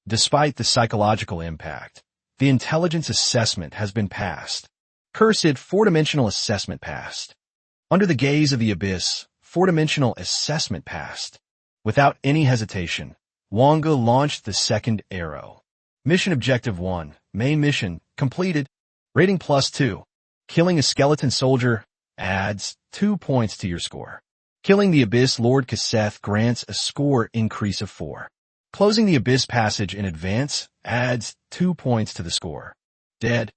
Despite the psychological impact, the intelligence assessment has been passed. Cursed 4-dimensional assessment passed. Under the gaze of the abyss, 4-dimensional assessment passed. Without any hesitation, Wang Ge launched the second arrow. Mission Objective 1, main mission, completed. Rating +2. Killing a skeleton soldier adds 2 points to your score. Killing the Abyss Lord Kaseth grants a score increase of 4. Closing the Abyss passage in advance adds 2 points to the score. Dead.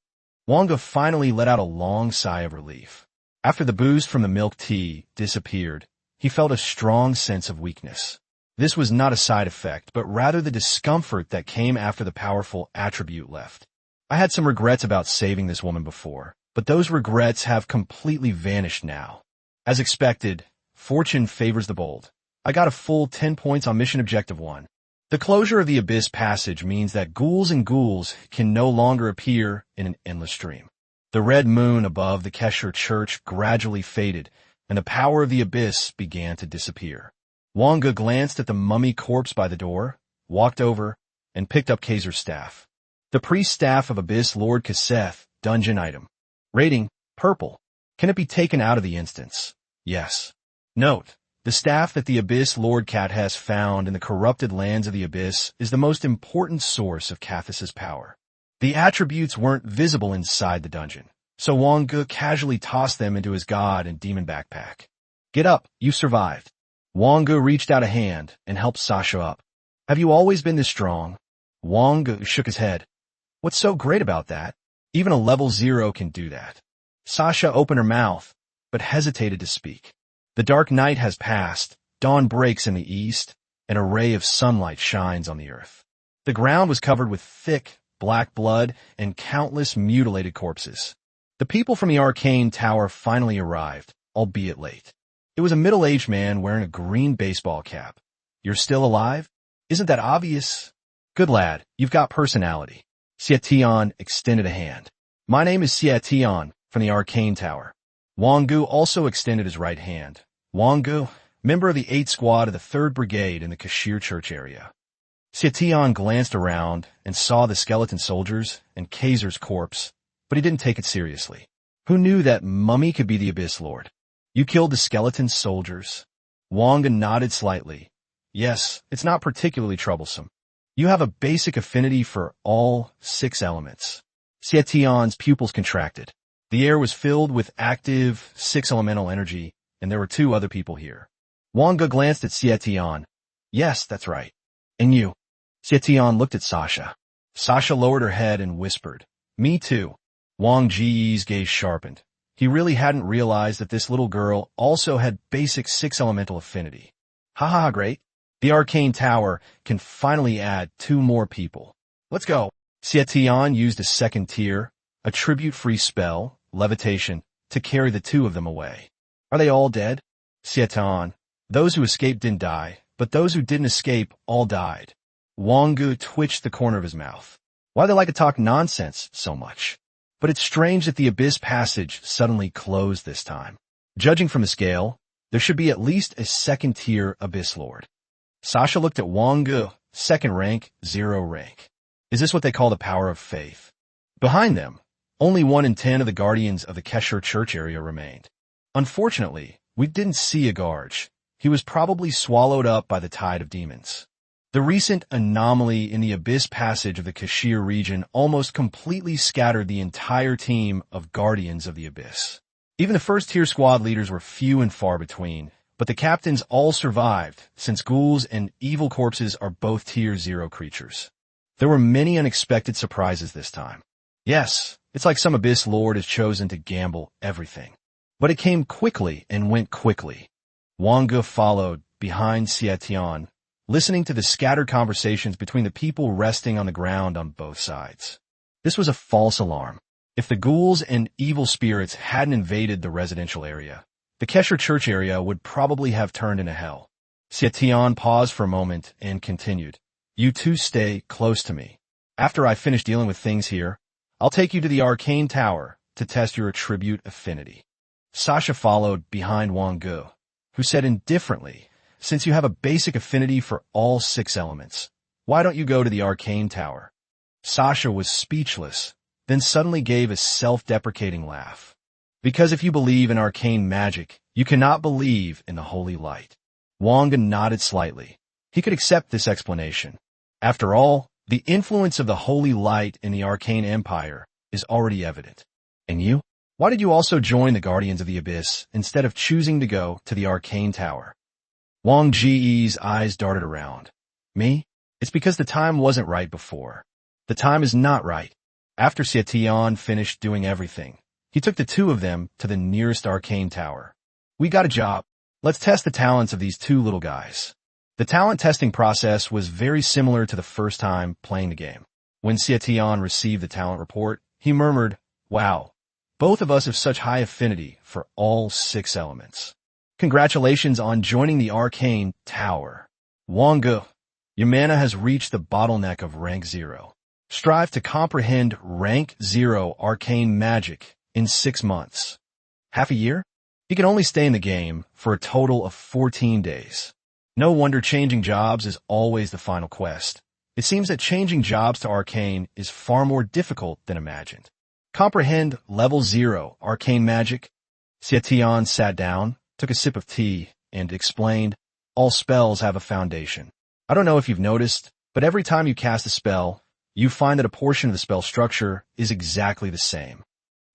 Wang Ge finally let out a long sigh of relief. After the boost from the milk tea disappeared, he felt a strong sense of weakness. This was not a side effect, but rather the discomfort that came after the powerful attribute left. I had some regrets about saving this woman before, but those regrets have completely vanished now. As expected, fortune favors the bold. I got a full 10 points on Mission Objective 1. The closure of the Abyss passage means that ghouls and ghouls can no longer appear in an endless stream. The red moon above the Kesher Church gradually faded, and the power of the Abyss began to disappear. Wang Ge glanced at the mummy corpse by the door, walked over, and picked up Kaiser's staff. The priest staff of Abyss Lord Kaseth, dungeon item. Rating, purple. Can it be taken out of the instance? Yes. Note, The staff that the Abyss Lord Cat has found in the corrupted lands of the Abyss is the most important source of Cathas's power. The attributes weren't visible inside the dungeon, so Wang Ge casually tossed them into his god and demon backpack. Get up, you've survived. Wang Ge reached out a hand and helped Sasha up. Have you always been this strong? Wang Ge shook his head. What's so great about that? Even a level 0 can do that. Sasha opened her mouth, but hesitated to speak. The dark night has passed, dawn breaks in the east, and a ray of sunlight shines on the earth. The ground was covered with thick, black blood and countless mutilated corpses. The people from the arcane tower finally arrived, albeit late. It was a middle-aged man wearing a green baseball cap. You're still alive? Isn't that obvious? Good lad, you've got personality. Xietian extended a hand. My name is Xietian from the arcane tower. Wang Ge also extended his right hand. Wang Ge, member of the 8th Squad of the 3rd Brigade in the Kashir Church area. Xietian glanced around and saw the skeleton soldiers and Kaiser's corpse, but he didn't take it seriously. Who knew that Mummy could be the Abyss Lord? You killed the skeleton soldiers? Wang Ge nodded slightly. Yes, it's not particularly troublesome. You have a basic affinity for all 6 elements. Xietian's pupils contracted. The air was filled with active 6 elemental energy, and there were 2 other people here. Wang Ge glanced at Xietian. Yes, that's right. And you? Xietian looked at Sasha. Sasha lowered her head and whispered, Me too. Wang Ge's gaze sharpened. He really hadn't realized that this little girl also had basic 6 elemental affinity. Ha ha, great. The arcane tower can finally add 2 more people. Let's go. Xietian used a 2nd tier, a tribute-free spell, levitation, to carry the 2 of them away. Are they all dead? Xietian. Those who escaped didn't die, but those who didn't escape all died. Wang Ge twitched the corner of his mouth. Why do they like to talk nonsense so much? But it's strange that the Abyss Passage suddenly closed this time. Judging from the scale, there should be at least a 2nd tier Abyss Lord. Sasha looked at Wang Ge, 2nd rank, 0 rank. Is this what they call the power of faith? Behind them, only 1 in 10 of the guardians of the Kesher Church area remained. Unfortunately, we didn't see a Garge. He was probably swallowed up by the tide of demons. The recent anomaly in the Abyss Passage of the Kashir region almost completely scattered the entire team of Guardians of the Abyss. Even the 1st-tier squad leaders were few and far between, but the captains all survived, since ghouls and evil corpses are both Tier 0 creatures. There were many unexpected surprises this time. Yes, it's like some Abyss Lord has chosen to gamble everything. But it came quickly and went quickly. Wang Ge followed, behind Xietian, listening to the scattered conversations between the people resting on the ground on both sides. This was a false alarm. If the ghouls and evil spirits hadn't invaded the residential area, the Kesher Church area would probably have turned into hell. Xietian paused for a moment and continued. You 2 stay close to me. After I finish dealing with things here, I'll take you to the arcane tower to test your attribute affinity. Sasha followed behind Wang Ge, who said indifferently, Since you have a basic affinity for all 6 elements, why don't you go to the arcane tower? Sasha was speechless, then suddenly gave a self-deprecating laugh. Because if you believe in arcane magic, you cannot believe in the holy light. Wang Ge nodded slightly. He could accept this explanation. After all, the influence of the holy light in the arcane empire is already evident. And you? Why did you also join the Guardians of the Abyss instead of choosing to go to the arcane tower? Wang Ge's eyes darted around. Me? It's because the time wasn't right before. The time is not right. After Xietian finished doing everything, he took the 2 of them to the nearest arcane tower. We got a job. Let's test the talents of these 2 little guys. The talent testing process was very similar to the first time playing the game. When Xietian received the talent report, he murmured, Wow, both of us have such high affinity for all 6 elements. Congratulations on joining the arcane tower. Wang Ge, your mana has reached the bottleneck of rank 0. Strive to comprehend rank 0 arcane magic in 6 months. Half a year? You can only stay in the game for a total of 14 days. No wonder changing jobs is always the final quest. It seems that changing jobs to arcane is far more difficult than imagined. Comprehend level 0 arcane magic. Xietian sat down, took a sip of tea, and explained, all spells have a foundation. I don't know if you've noticed, but every time you cast a spell, you find that a portion of the spell structure is exactly the same.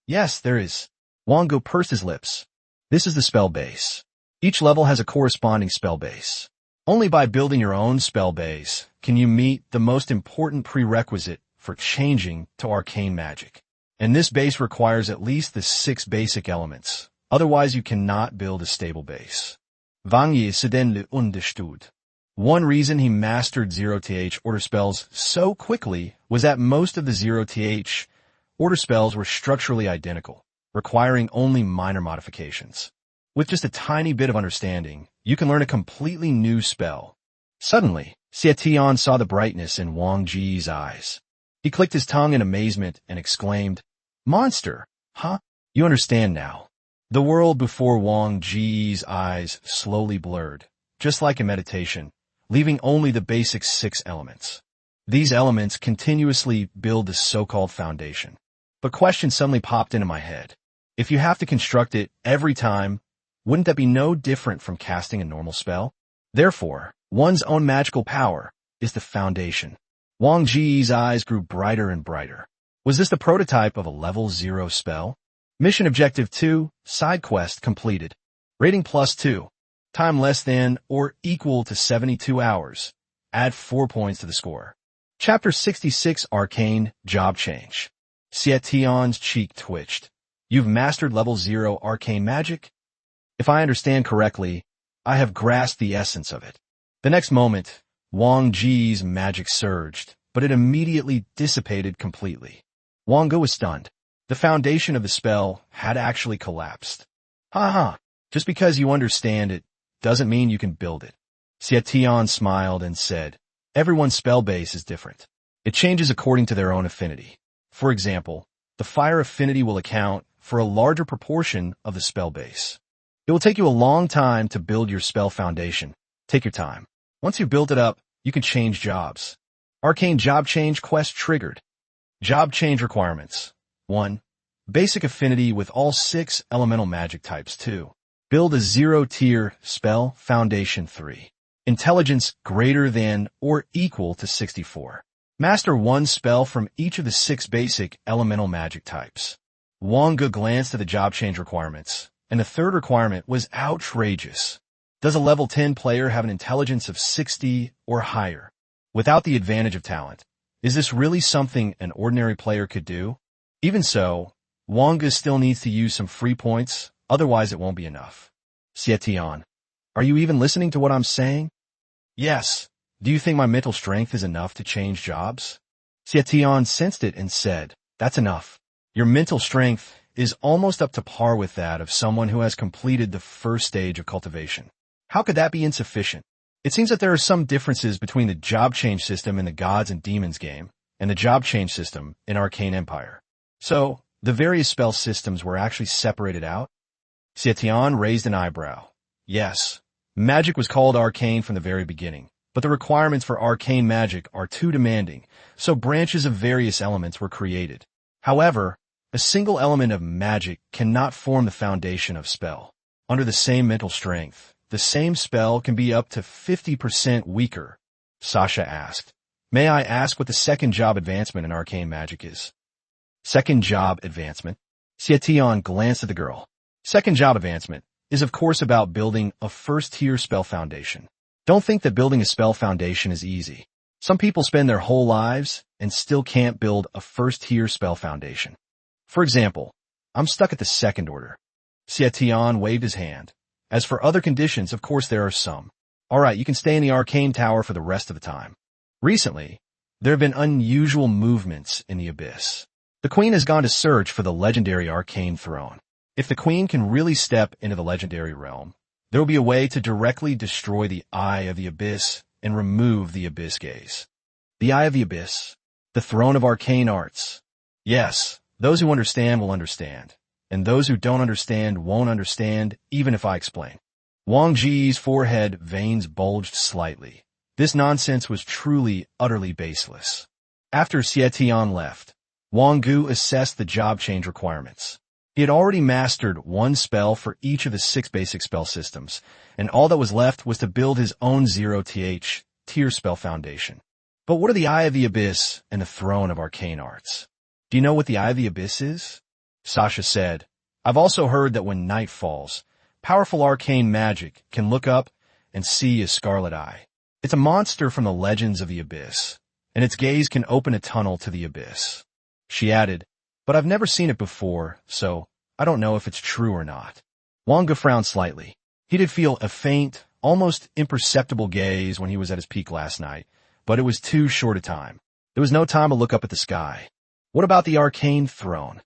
Yes, there is. Wang Ge pursed his lips. This is the spell base. Each level has a corresponding spell base. Only by building your own spell base can you meet the most important prerequisite for changing to arcane magic. And this base requires at least the 6 basic elements. Otherwise, you cannot build a stable base. Wang Ge suddenly understood. One reason he mastered 0th order spells so quickly was that most of the 0th order spells were structurally identical, requiring only minor modifications. With just a tiny bit of understanding, you can learn a completely new spell. Suddenly, Xie Tian saw the brightness in Wang Ge's eyes. He clicked his tongue in amazement and exclaimed, "Monster, huh? You understand now." The world before Wang Ge's eyes slowly blurred, just like in meditation, leaving only the basic 6 elements. These elements continuously build the so-called foundation. But question suddenly popped into my head. If you have to construct it every time, wouldn't that be no different from casting a normal spell? Therefore, one's own magical power is the foundation. Wang Ge's eyes grew brighter and brighter. Was this the prototype of a level 0 spell? Mission Objective 2, Side Quest completed. Rating +2. Time less than or equal to 72 hours. Add 4 points to the score. Chapter 66 Arcane Job Change. Xie Tian's cheek twitched. You've mastered level 0 arcane magic? If I understand correctly, I have grasped the essence of it. The next moment, Wang Ge's magic surged, but it immediately dissipated completely. Wang Ge was stunned. The foundation of the spell had actually collapsed. Just because you understand it doesn't mean you can build it. Xie Tian smiled and said, everyone's spell base is different. It changes according to their own affinity. For example, the fire affinity will account for a larger proportion of the spell base. It will take you a long time to build your spell foundation. Take your time. Once you've built it up, you can change jobs. Arcane Job Change quest triggered. Job change requirements. 1. Basic affinity with all 6 elemental magic types. 2. Build a 0-tier spell foundation. 3. Intelligence greater than or equal to 64. Master 1 spell from each of the 6 basic elemental magic types. Wang Ge glanced at the job change requirements, and the third requirement was outrageous. Does a level 10 player have an intelligence of 60 or higher? Without the advantage of talent, is this really something an ordinary player could do? Even so, Wang Ge still needs to use some free points, otherwise it won't be enough. Xie Tian, are you even listening to what I'm saying? Yes. Do you think my mental strength is enough to change jobs? Xie Tian sensed it and said, that's enough. Your mental strength is almost up to par with that of someone who has completed the first stage of cultivation. How could that be insufficient? It seems that there are some differences between the job change system in the Gods and Demons game and the job change system in Arcane Empire. So, the various spell systems were actually separated out? Xie Tian raised an eyebrow. Yes, magic was called arcane from the very beginning, but the requirements for arcane magic are too demanding, so branches of various elements were created. However, a single element of magic cannot form the foundation of spell. Under the same mental strength, the same spell can be up to 50% weaker. Sasha asked, may I ask what the second job advancement in arcane magic is? Second job advancement? Xie Tian glanced at the girl. Second job advancement is of course about building a first-tier spell foundation. Don't think that building a spell foundation is easy. Some people spend their whole lives and still can't build a first-tier spell foundation. For example, I'm stuck at the second order. Xie Tian waved his hand. As for other conditions, of course there are some. Alright, you can stay in the arcane tower for the rest of the time. Recently, there have been unusual movements in the abyss. The queen has gone to search for the legendary arcane throne. If the queen can really step into the legendary realm, there will be a way to directly destroy the Eye of the Abyss and remove the Abyss Gaze. The Eye of the Abyss, the throne of arcane arts. Yes, those who understand will understand, and those who don't understand won't understand even if I explain. Wang Ge's forehead veins bulged slightly. This nonsense was truly, utterly baseless. After Xie Tian left, Wang Ge assessed the job change requirements. He had already mastered one spell for each of the 6 basic spell systems, and all that was left was to build his own 0th tier spell foundation. But what are the Eye of the Abyss and the Throne of Arcane Arts? Do you know what the Eye of the Abyss is? Sasha said, I've also heard that when night falls, powerful arcane magic can look up and see a scarlet eye. It's a monster from the legends of the Abyss, and its gaze can open a tunnel to the Abyss. She added, but I've never seen it before, so I don't know if it's true or not. Wang Ge frowned slightly. He did feel a faint, almost imperceptible gaze when he was at his peak last night, but it was too short a time. There was no time to look up at the sky. What about the arcane throne?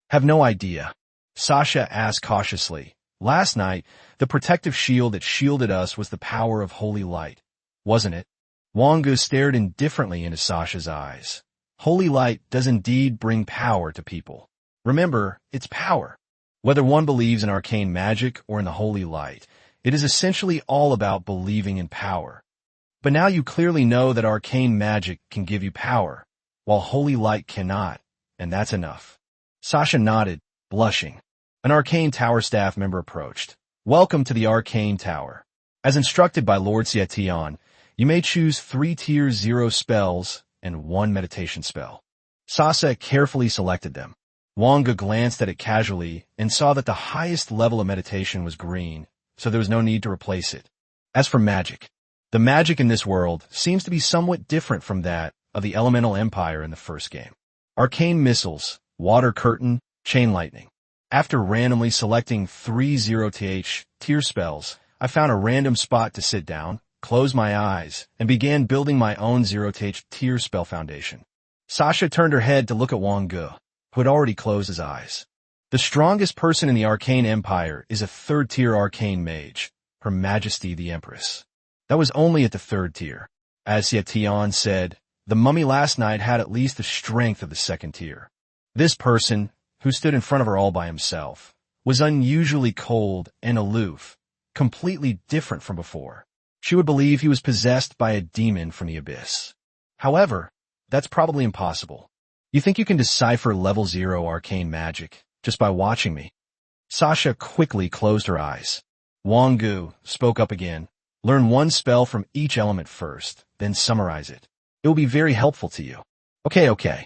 Have no idea. Sasha asked cautiously. Last night, the protective shield that shielded us was the power of holy light, wasn't it? Wang Ge stared indifferently into Sasha's eyes. Holy light does indeed bring power to people. Remember, it's power. Whether one believes in arcane magic or in the holy light, it is essentially all about believing in power. But now you clearly know that arcane magic can give you power, while holy light cannot, and that's enough. Sasha nodded, blushing. An arcane tower staff member approached. Welcome to the arcane tower. As instructed by Lord Xietian, you may choose 3 tier 0 spells and 1 meditation spell. Sasha carefully selected them. Wang Ge glanced at it casually and saw that the highest level of meditation was green, so there was no need to replace it. As for magic, the magic in this world seems to be somewhat different from that of the Elemental Empire in the first game. Arcane missiles, water curtain, chain lightning. After randomly selecting 3 0th tier spells, I found a random spot to sit down, closed my eyes, and began building my own 0th tier spell foundation. Sasha turned her head to look at Wang Ge, who had already closed his eyes. The strongest person in the Arcane Empire is a 3rd tier arcane mage, Her Majesty the Empress. That was only at the 3rd tier. As Xietian said, the mummy last night had at least the strength of the 2nd tier. This person, who stood in front of her all by himself, was unusually cold and aloof, completely different from before. She would believe he was possessed by a demon from the abyss. However, that's probably impossible. You think you can decipher level 0 arcane magic just by watching me? Sasha quickly closed her eyes. Wang Ge spoke up again. Learn 1 spell from each element first, then summarize it. It will be very helpful to you. Okay.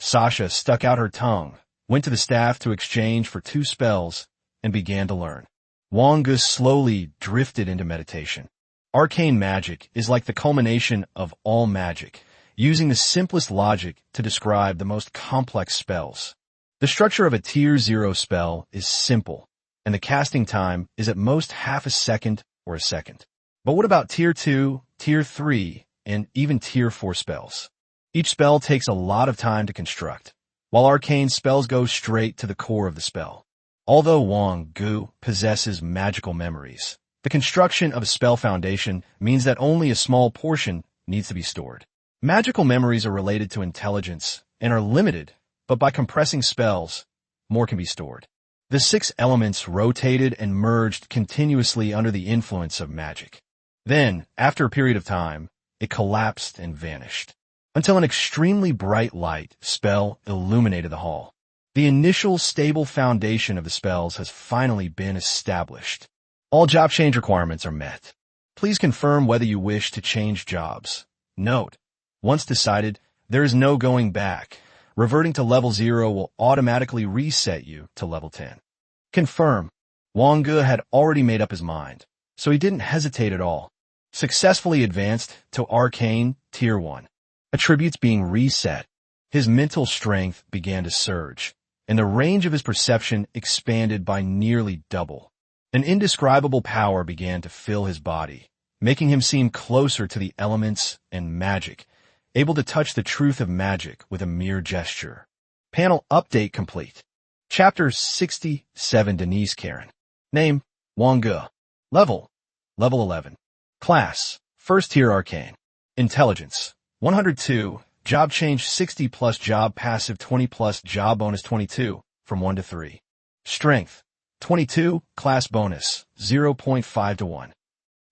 Sasha stuck out her tongue, went to the staff to exchange for 2 spells, and began to learn. Wang Ge slowly drifted into meditation. Arcane magic is like the culmination of all magic, using the simplest logic to describe the most complex spells. The structure of a tier 0 spell is simple, and the casting time is at most half a second or a second. But what about tier 2, tier 3, and even tier 4 spells? Each spell takes a lot of time to construct, while arcane spells go straight to the core of the spell. Although Wang Ge possesses magical memories, the construction of a spell foundation means that only a small portion needs to be stored. Magical memories are related to intelligence and are limited, but by compressing spells, more can be stored. The 6 elements rotated and merged continuously under the influence of magic. Then, after a period of time, it collapsed and vanished, until an extremely bright light spell illuminated the hall. The initial stable foundation of the spells has finally been established. All job change requirements are met. Please confirm whether you wish to change jobs. Note, once decided, there is no going back. Reverting to level 0 will automatically reset you to level 10. Confirm. Wang Ge had already made up his mind, so he didn't hesitate at all. Successfully advanced to Arcane Tier 1. Attributes being reset. His mental strength began to surge, and the range of his perception expanded by nearly double. An indescribable power began to fill his body, making him seem closer to the elements and magic, able to touch the truth of magic with a mere gesture. Panel update complete. Chapter 67 Denise Karen. Name, Wang Ge. Level 11. Class, 1st tier arcane. Intelligence, 102. Job change 60 plus job passive 20 plus job bonus 22, from 1 to 3. Strength, 22, class bonus, 0.5 to 1.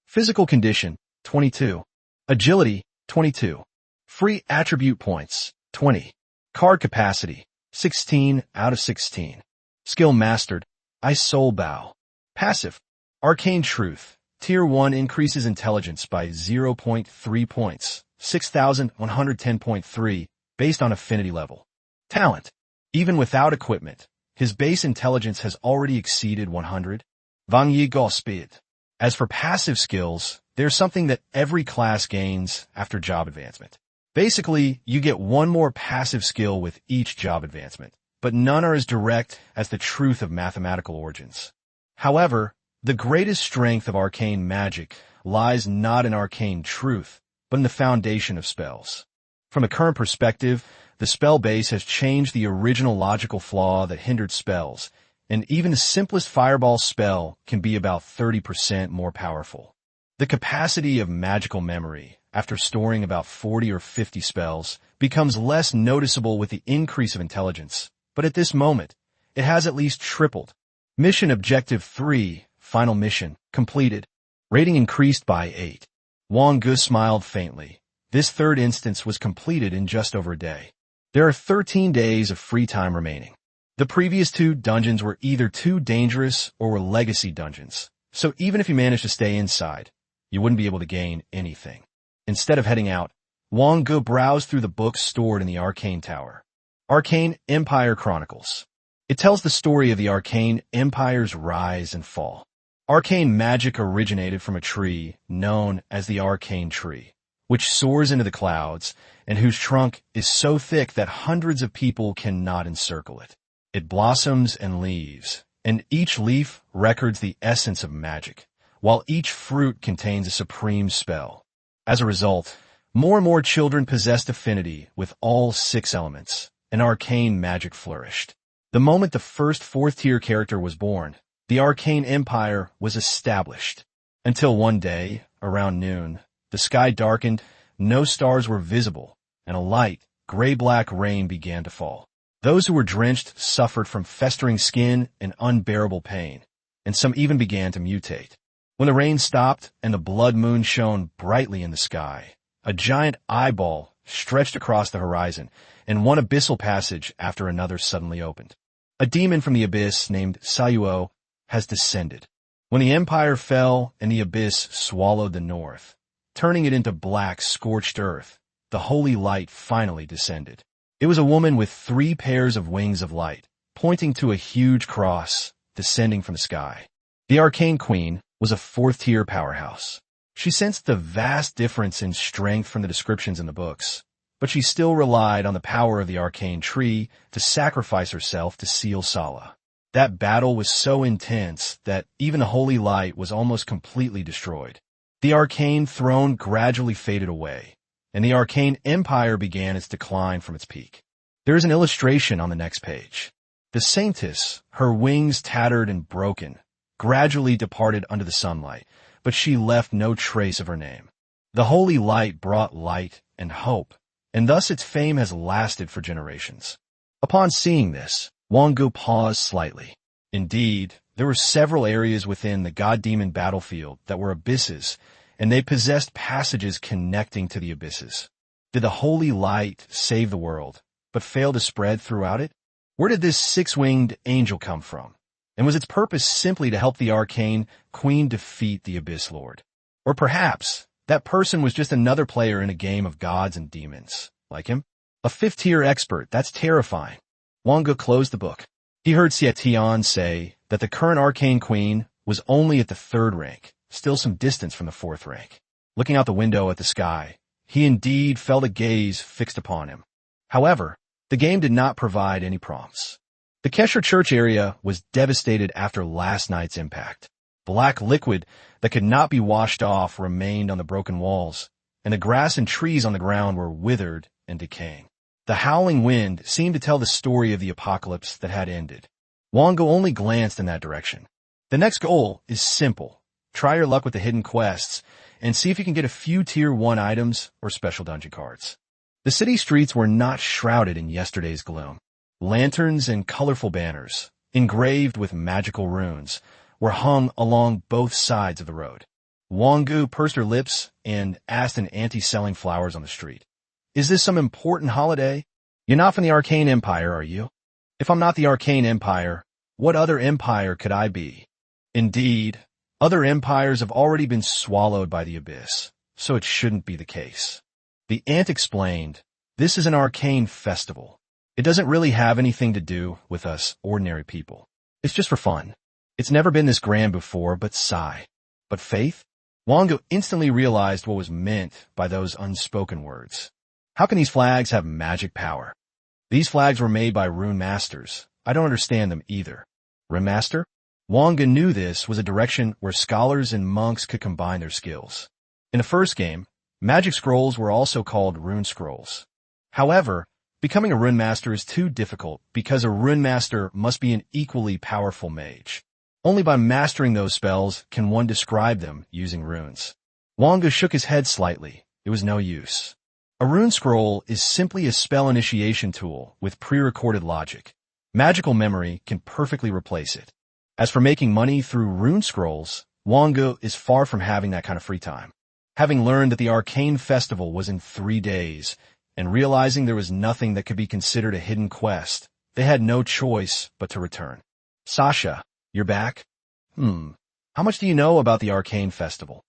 Physical condition, 22. Agility, 22. Free attribute points, 20. Card capacity, 16 out of 16. Skill mastered. Ice Soul Bow. Passive. Arcane Truth. Tier 1 increases intelligence by 0.3 points, 6,110.3, based on affinity level. Talent. Even without equipment, his base intelligence has already exceeded 100. Wang Ge Speed. As for passive skills, there's something that every class gains after job advancement. Basically, you get one more passive skill with each job advancement, but none are as direct as the truth of mathematical origins. However, the greatest strength of arcane magic lies not in arcane truth, but in the foundation of spells. From a current perspective, the spell base has changed the original logical flaw that hindered spells, and even the simplest fireball spell can be about 30% more powerful. The capacity of magical memory, after storing about 40 or 50 spells, becomes less noticeable with the increase of intelligence, but at this moment, it has at least tripled. Mission Objective 3, Final Mission, completed. Rating increased by 8. Wang Ge smiled faintly. This third instance was completed in just over a day. There are 13 days of free time remaining. The previous 2 dungeons were either too dangerous or were legacy dungeons, so even if you managed to stay inside, you wouldn't be able to gain anything. Instead of heading out, Wang Ge browsed through the books stored in the Arcane Tower. Arcane Empire Chronicles. It tells the story of the Arcane Empire's rise and fall. Arcane magic originated from a tree known as the Arcane Tree, which soars into the clouds and whose trunk is so thick that hundreds of people cannot encircle it. It blossoms and leaves, and each leaf records the essence of magic, while each fruit contains a supreme spell. As a result, more and more children possessed affinity with all 6 elements, and arcane magic flourished. The moment the first 4th-tier character was born, the Arcane Empire was established. Until one day, around noon, the sky darkened, no stars were visible, and a light, gray-black rain began to fall. Those who were drenched suffered from festering skin and unbearable pain, and some even began to mutate. When the rain stopped and the blood moon shone brightly in the sky, a giant eyeball stretched across the horizon, and one abyssal passage after another suddenly opened. A demon from the abyss named Sayuo has descended. When the empire fell and the abyss swallowed the north, turning it into black, scorched earth, the holy light finally descended. It was a woman with 3 pairs of wings of light, pointing to a huge cross descending from the sky. The Arcane Queen was a 4th-tier powerhouse. She sensed the vast difference in strength from the descriptions in the books, but she still relied on the power of the Arcane Tree to sacrifice herself to seal Sala. That battle was so intense that even the holy light was almost completely destroyed. The arcane throne gradually faded away, and the Arcane Empire began its decline from its peak. There is an illustration on the next page. The Saintess, her wings tattered and broken, gradually departed under the sunlight, but she left no trace of her name. The holy light brought light and hope, and thus its fame has lasted for generations. Upon seeing this, Wang Ge paused slightly. Indeed, there were several areas within the god-demon battlefield that were abysses, and they possessed passages connecting to the abysses. Did the holy light save the world, but fail to spread throughout it? Where did this 6-winged angel come from? And was its purpose simply to help the Arcane Queen defeat the Abyss Lord? Or perhaps that person was just another player in a game of gods and demons, like him? A 5th-tier expert, that's terrifying. Wang Ge closed the book. He heard Xie Tian say that the current Arcane Queen was only at the 3rd rank, still some distance from the 4th rank. Looking out the window at the sky, he indeed felt a gaze fixed upon him. However, the game did not provide any prompts. The Kesher Church area was devastated after last night's impact. Black liquid that could not be washed off remained on the broken walls, and the grass and trees on the ground were withered and decaying. The howling wind seemed to tell the story of the apocalypse that had ended. Wang Ge only glanced in that direction. The next goal is simple. Try your luck with the hidden quests, and see if you can get a few Tier 1 items or special dungeon cards. The city streets were not shrouded in yesterday's gloom. Lanterns and colorful banners, engraved with magical runes, were hung along both sides of the road. Wang Ge pursed her lips and asked an auntie selling flowers on the street, "Is this some important holiday? You're not from the Arcane Empire, are you?" "If I'm not the Arcane Empire, What other empire could I be? Indeed, other empires have already been swallowed by the abyss, so it shouldn't be the case. The ant explained, "This is an arcane festival. It doesn't really have anything to do with us ordinary people. It's just for fun. It's never been this grand before, but sigh. But faith?" Wang Ge instantly realized what was meant by those unspoken words. How can these flags have magic power? These flags were made by rune masters. I don't understand them either. Rune master? Wang Ge knew this was a direction where scholars and monks could combine their skills. In the first game, magic scrolls were also called rune scrolls. However, becoming a rune master is too difficult because a rune master must be an equally powerful mage. Only by mastering those spells can one describe them using runes. Wang Ge shook his head slightly. It was no use. A rune scroll is simply a spell initiation tool with pre-recorded logic. Magical memory can perfectly replace it. As for making money through rune scrolls, Wang Ge is far from having that kind of free time. Having learned that the arcane festival was in 3 days, and realizing there was nothing that could be considered a hidden quest, they had no choice but to return. "Sasha, you're back? How much do you know about the arcane festival?"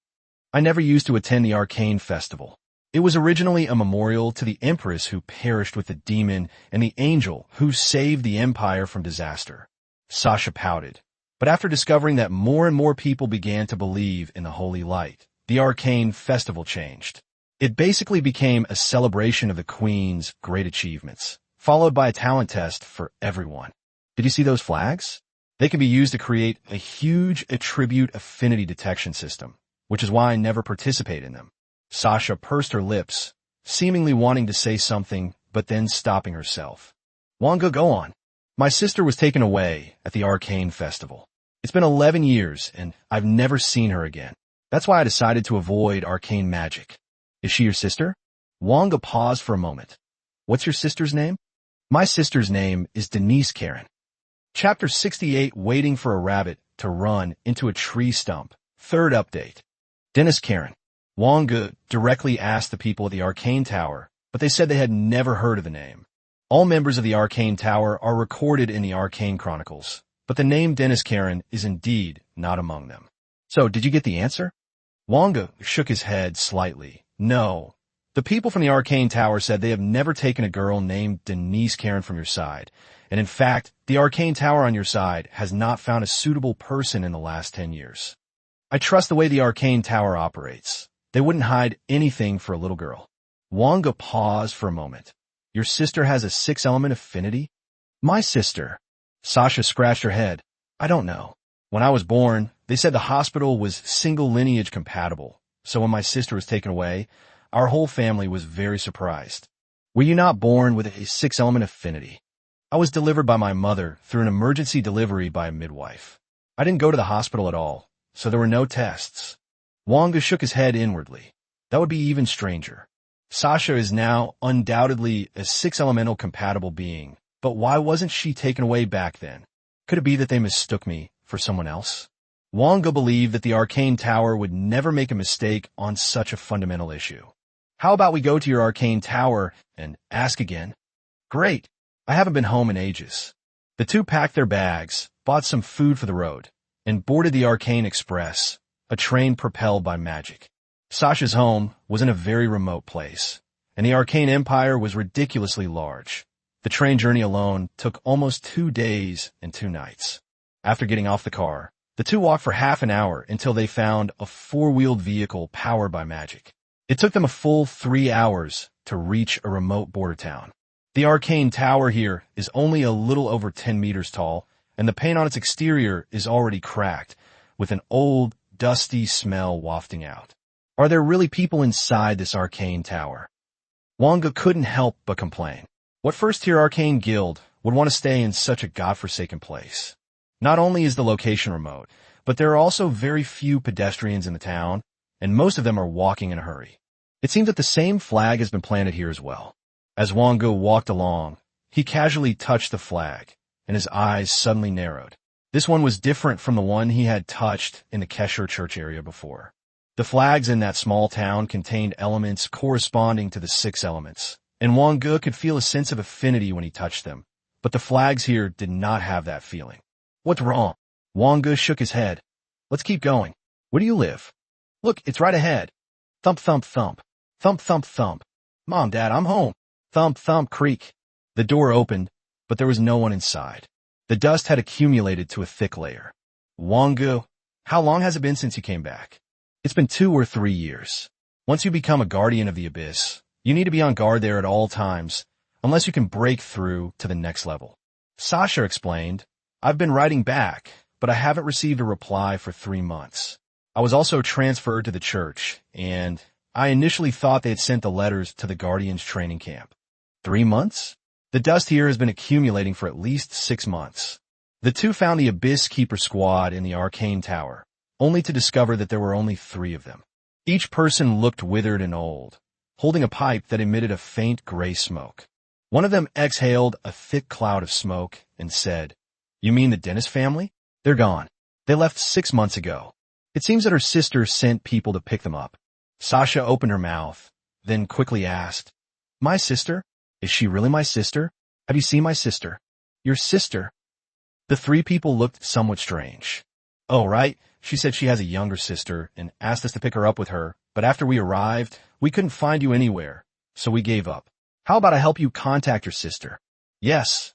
"I never used to attend the arcane festival. It was originally a memorial to the empress who perished with the demon and the angel who saved the empire from disaster." Sasha pouted. But after discovering that more and more people began to believe in the holy light, the arcane festival changed. It basically became a celebration of the queen's great achievements, followed by a talent test for everyone. Did you see those flags? They can be used to create a huge attribute affinity detection system, which is why I never participate in them. Sasha pursed her lips, seemingly wanting to say something, but then stopping herself. "Wang Ge, go on." "My sister was taken away at the arcane festival. It's been 11 years, and I've never seen her again. That's why I decided to avoid arcane magic." "Is she your sister?" Wang Ge paused for a moment. "What's your sister's name?" "My sister's name is Denise Karen." Chapter 68, Waiting for a Rabbit to Run into a Tree Stump. Third update. Dennis Karen. Wang Ge directly asked the people at the Arcane Tower, but they said they had never heard of the name. All members of the Arcane Tower are recorded in the Arcane Chronicles, but the name Dennis Karen is indeed not among them. "So, did you get the answer?" Wang Ge shook his head slightly. "No. The people from the Arcane Tower said they have never taken a girl named Denise Karen from your side, and in fact, the Arcane Tower on your side has not found a suitable person in the last 10 years. I trust the way the Arcane Tower operates. They wouldn't hide anything for a little girl." Wang Ge paused for a moment. "Your sister has a 6-element affinity?" "My sister?" Sasha scratched her head. "I don't know. When I was born, they said the hospital was single lineage compatible, so when my sister was taken away, our whole family was very surprised." "Were you not born with a 6-element affinity?" "I was delivered by my mother through an emergency delivery by a midwife. I didn't go to the hospital at all, so there were no tests." Wang Ge shook his head inwardly. That would be even stranger. Sasha is now undoubtedly a 6-elemental compatible being, but why wasn't she taken away back then? Could it be that they mistook me for someone else? Wang Ge believed that the Arcane Tower would never make a mistake on such a fundamental issue. "How about we go to your Arcane Tower and ask again?" "Great. I haven't been home in ages." The two packed their bags, bought some food for the road, and boarded the Arcane Express, a train propelled by magic. Sasha's home was in a very remote place, and the Arcane Empire was ridiculously large. The train journey alone took almost 2 days and 2 nights. After getting off the car, the two walked for half an hour until they found a 4-wheeled vehicle powered by magic. It took them a full 3 hours to reach a remote border town. The Arcane Tower here is only a little over 10 meters tall, and the paint on its exterior is already cracked, with an old, dusty smell wafting out. Are there really people inside this Arcane Tower? Wang Ge couldn't help but complain. What first-tier arcane guild would want to stay in such a godforsaken place? Not only is the location remote, but there are also very few pedestrians in the town, and most of them are walking in a hurry. It seems that the same flag has been planted here as well. As Wang Ge walked along, he casually touched the flag, and his eyes suddenly narrowed. This one was different from the one he had touched in the Kesher Church area before. The flags in that small town contained elements corresponding to the 6 elements, and Wang Ge could feel a sense of affinity when he touched them, but the flags here did not have that feeling. What's wrong? Wang Ge shook his head. Let's keep going. Where do you live? Look, it's right ahead. Thump, thump, thump. Thump, thump, thump. Mom, Dad, I'm home. Thump, thump, creak. The door opened, but there was no one inside. The dust had accumulated to a thick layer. Wang Ge, how long has it been since you came back? It's been 2 or 3 years. Once you become a guardian of the abyss, you need to be on guard there at all times, unless you can break through to the next level. Sasha explained, I've been writing back, but I haven't received a reply for 3 months. I was also transferred to the church, and I initially thought they had sent the letters to the Guardians training camp. 3 months? The dust here has been accumulating for at least 6 months. The two found the Abyss Keeper squad in the Arcane Tower, only to discover that there were only 3 of them. Each person looked withered and old, holding a pipe that emitted a faint gray smoke. One of them exhaled a thick cloud of smoke and said, You mean the Dennis family? They're gone. They left 6 months ago. It seems that her sister sent people to pick them up. Sasha opened her mouth, then quickly asked, My sister? Is she really my sister? Have you seen my sister? Your sister? The 3 people looked somewhat strange. Oh, right. She said she has a younger sister and asked us to pick her up with her, but after we arrived, we couldn't find you anywhere, so we gave up. How about I help you contact your sister? Yes.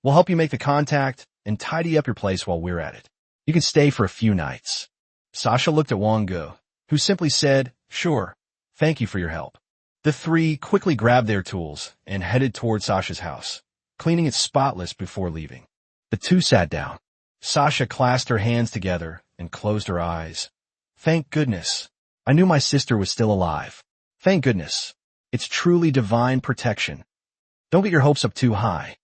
We'll help you make the contact and tidy up your place while we're at it. You can stay for a few nights. Sasha looked at Wang Ge, who simply said, Sure. Thank you for your help. The 3 quickly grabbed their tools and headed toward Sasha's house, cleaning it spotless before leaving. The 2 sat down. Sasha clasped her hands together and closed her eyes. Thank goodness. I knew my sister was still alive. Thank goodness. It's truly divine protection. Don't get your hopes up too high.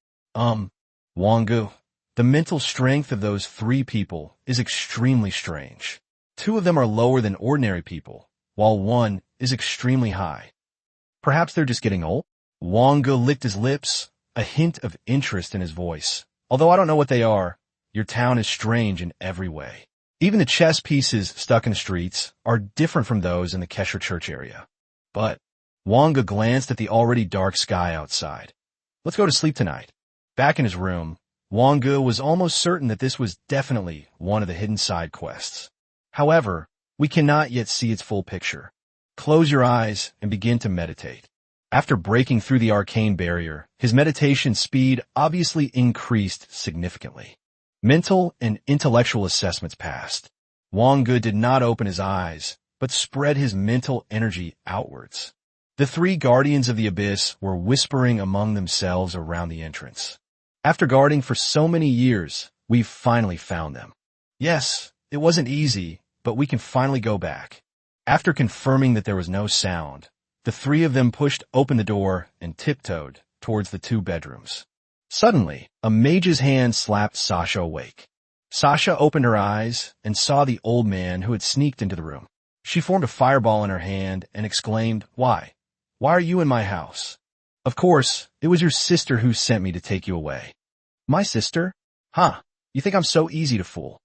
Wang Ge, the mental strength of those 3 people is extremely strange. 2 of them are lower than ordinary people, while 1 is extremely high. Perhaps they're just getting old? Wang Ge licked his lips, a hint of interest in his voice. Although I don't know what they are, your town is strange in every way. Even the chess pieces stuck in the streets are different from those in the Kesher Church area. But Wang Ge glanced at the already dark sky outside. Let's go to sleep tonight. Back in his room, Wang Ge was almost certain that this was definitely one of the hidden side quests. However, we cannot yet see its full picture. Close your eyes and begin to meditate. After breaking through the arcane barrier, his meditation speed obviously increased significantly. Mental and intellectual assessments passed. Wang Ge did not open his eyes, but spread his mental energy outwards. The 3 guardians of the abyss were whispering among themselves around the entrance. After guarding for so many years, we've finally found them. Yes, it wasn't easy, but we can finally go back. After confirming that there was no sound, the 3 of them pushed open the door and tiptoed towards the 2 bedrooms. Suddenly, a mage's hand slapped Sasha awake. Sasha opened her eyes and saw the old man who had sneaked into the room. She formed a fireball in her hand and exclaimed, Why? Why are you in my house? Of course, it was your sister who sent me to take you away. My sister? Huh, you think I'm so easy to fool?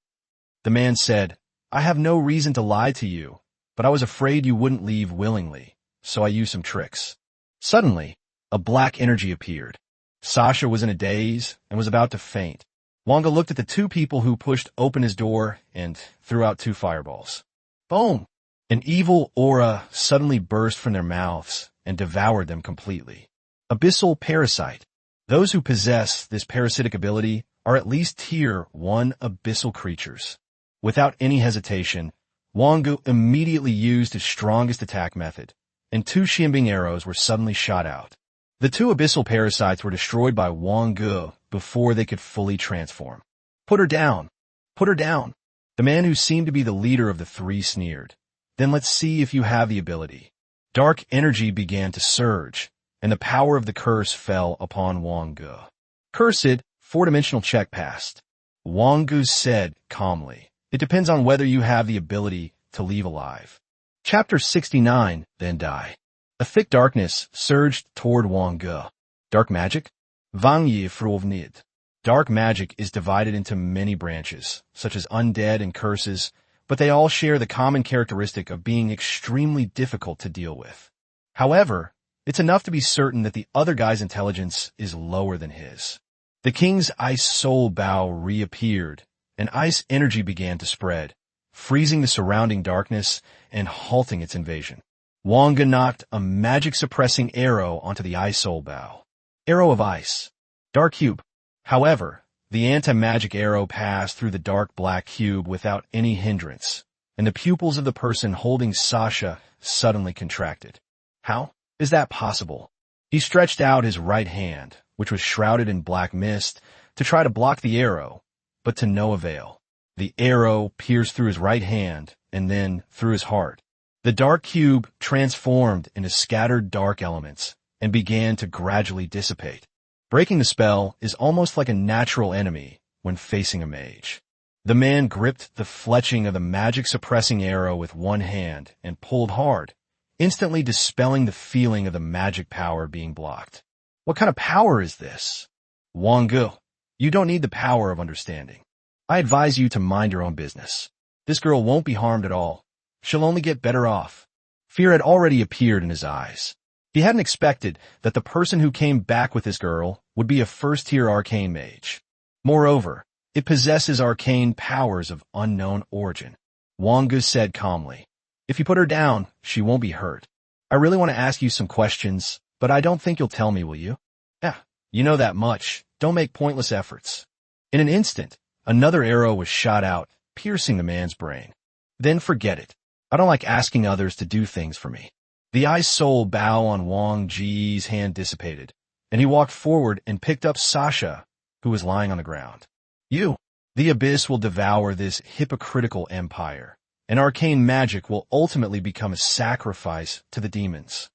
The man said, I have no reason to lie to you, but I was afraid you wouldn't leave willingly, so I used some tricks. Suddenly, a black energy appeared. Sasha was in a daze and was about to faint. Wang Ge looked at the 2 people who pushed open his door and threw out 2 fireballs. Boom! An evil aura suddenly burst from their mouths and devoured them completely. Abyssal parasite. Those who possess this parasitic ability are at least tier 1 abyssal creatures. Without any hesitation, Wang Ge immediately used his strongest attack method, and 2 shimming arrows were suddenly shot out. The 2 abyssal parasites were destroyed by Wang Ge before they could fully transform. Put her down! Put her down! The man who seemed to be the leader of the 3 sneered. Then let's see if you have the ability. Dark energy began to surge, and the power of the curse fell upon Wang Ge. Cursed, 4-dimensional check passed. Wang Ge said calmly, It depends on whether you have the ability to leave alive. Chapter 69, Then Die. A thick darkness surged toward Wang Ge. Dark magic? Wang Ge frovnid. Dark magic is divided into many branches, such as undead and curses, but they all share the common characteristic of being extremely difficult to deal with. However, it's enough to be certain that the other guy's intelligence is lower than his. The king's ice soul bow reappeared, and ice energy began to spread, freezing the surrounding darkness and halting its invasion. Wang Ge knocked a magic-suppressing arrow onto the ice soul bow. Arrow of ice. Dark cube. However, the anti-magic arrow passed through the dark black cube without any hindrance, and the pupils of the person holding Sasha suddenly contracted. How is that possible? He stretched out his right hand, which was shrouded in black mist, to try to block the arrow, but to no avail. The arrow pierced through his right hand and then through his heart. The dark cube transformed into scattered dark elements and began to gradually dissipate. Breaking the spell is almost like a natural enemy when facing a mage. The man gripped the fletching of the magic-suppressing arrow with one hand and pulled hard, instantly dispelling the feeling of the magic power being blocked. What kind of power is this? Wang Ge, you don't need the power of understanding. I advise you to mind your own business. This girl won't be harmed at all. She'll only get better off. Fear had already appeared in his eyes. He hadn't expected that the person who came back with this girl would be a first-tier arcane mage. Moreover, it possesses arcane powers of unknown origin. Wang Ge said calmly, "If you put her down, she won't be hurt. I really want to ask you some questions, but I don't think you'll tell me, will you?" "Yeah, you know that much. Don't make pointless efforts." In an instant, another arrow was shot out, piercing the man's brain. "Then forget it. I don't like asking others to do things for me." The ice soul bow on Wang Ge's hand dissipated, and he walked forward and picked up Sasha, who was lying on the ground. "You, the abyss will devour this hypocritical empire, and arcane magic will ultimately become a sacrifice to the demons."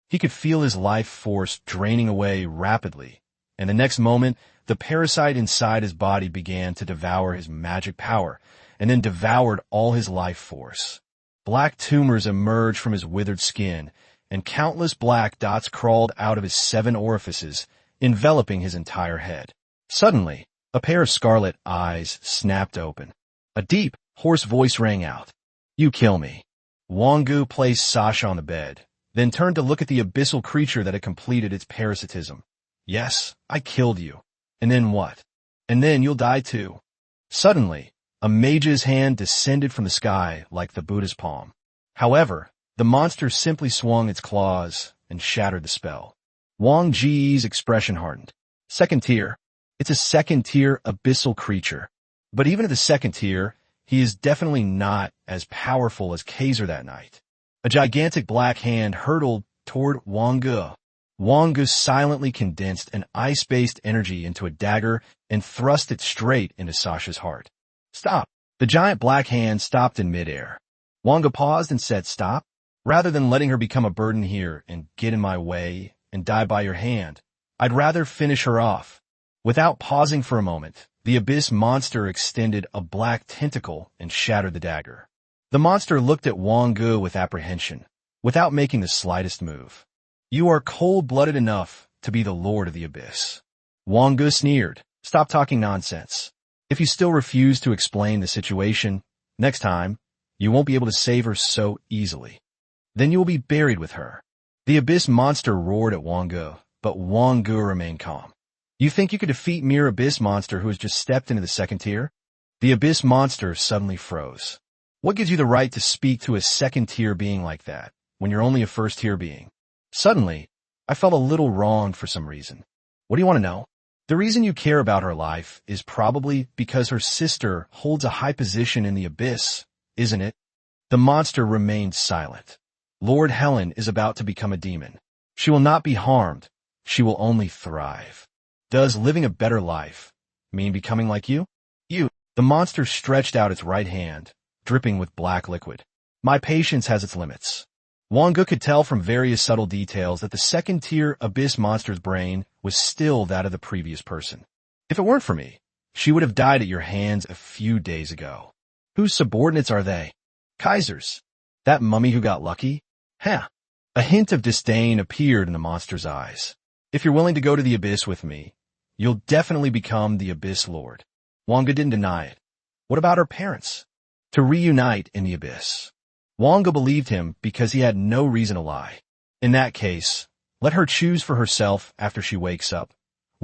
He could feel his life force draining away rapidly, and the next moment, the parasite inside his body began to devour his magic power, and then devoured all his life force. Black tumors emerged from his withered skin, and countless black dots crawled out of his 7 orifices, enveloping his entire head. Suddenly, a pair of scarlet eyes snapped open. A deep, hoarse voice rang out. "You kill me." Wang Ge placed Sasha on the bed, then turned to look at the abyssal creature that had completed its parasitism. "Yes, I killed you. And then what? And then you'll die too." Suddenly, a mage's hand descended from the sky like the Buddha's palm. However, the monster simply swung its claws and shattered the spell. Wang Ge's expression hardened. Second tier. It's a second-tier abyssal creature. But even at the second tier, he is definitely not as powerful as Kaiser that night. A gigantic black hand hurtled toward Wang Ge. Wang Ge silently condensed an ice-based energy into a dagger and thrust it straight into Sasha's heart. "Stop." The giant black hand stopped in midair. Wang Ge paused and said, "Stop? Rather than letting her become a burden here and get in my way and die by your hand, I'd rather finish her off." Without pausing for a moment, the abyss monster extended a black tentacle and shattered the dagger. The monster looked at Wang Ge with apprehension, without making the slightest move. "You are cold-blooded enough to be the lord of the abyss." Wang Ge sneered. "Stop talking nonsense. If you still refuse to explain the situation, next time, you won't be able to save her so easily. Then you will be buried with her." The abyss monster roared at Wang Ge, but Wang Ge remained calm. "You think you could defeat mere abyss monster who has just stepped into the second tier?" The abyss monster suddenly froze. "What gives you the right to speak to a second-tier being like that, when you're only a first-tier being?" Suddenly, I felt a little wronged for some reason. "What do you want to know?" "The reason you care about her life is probably because her sister holds a high position in the abyss, isn't it?" The monster remained silent. "Lord Helen is about to become a demon. She will not be harmed. She will only thrive. Does living a better life mean becoming like you?" "You." The monster stretched out its right hand, dripping with black liquid. "My patience has its limits." Wang Ge could tell from various subtle details that the second-tier abyss monster's brain was still that of the previous person. "If it weren't for me, she would have died at your hands a few days ago." "Whose subordinates are they?" "Kaiser's. That mummy who got lucky?" "Huh." A hint of disdain appeared in the monster's eyes. "If you're willing to go to the abyss with me, you'll definitely become the abyss lord." Wang Ge didn't deny it. "What about her parents?" "To reunite in the abyss." Wang Ge believed him because he had no reason to lie. "In that case, let her choose for herself after she wakes up,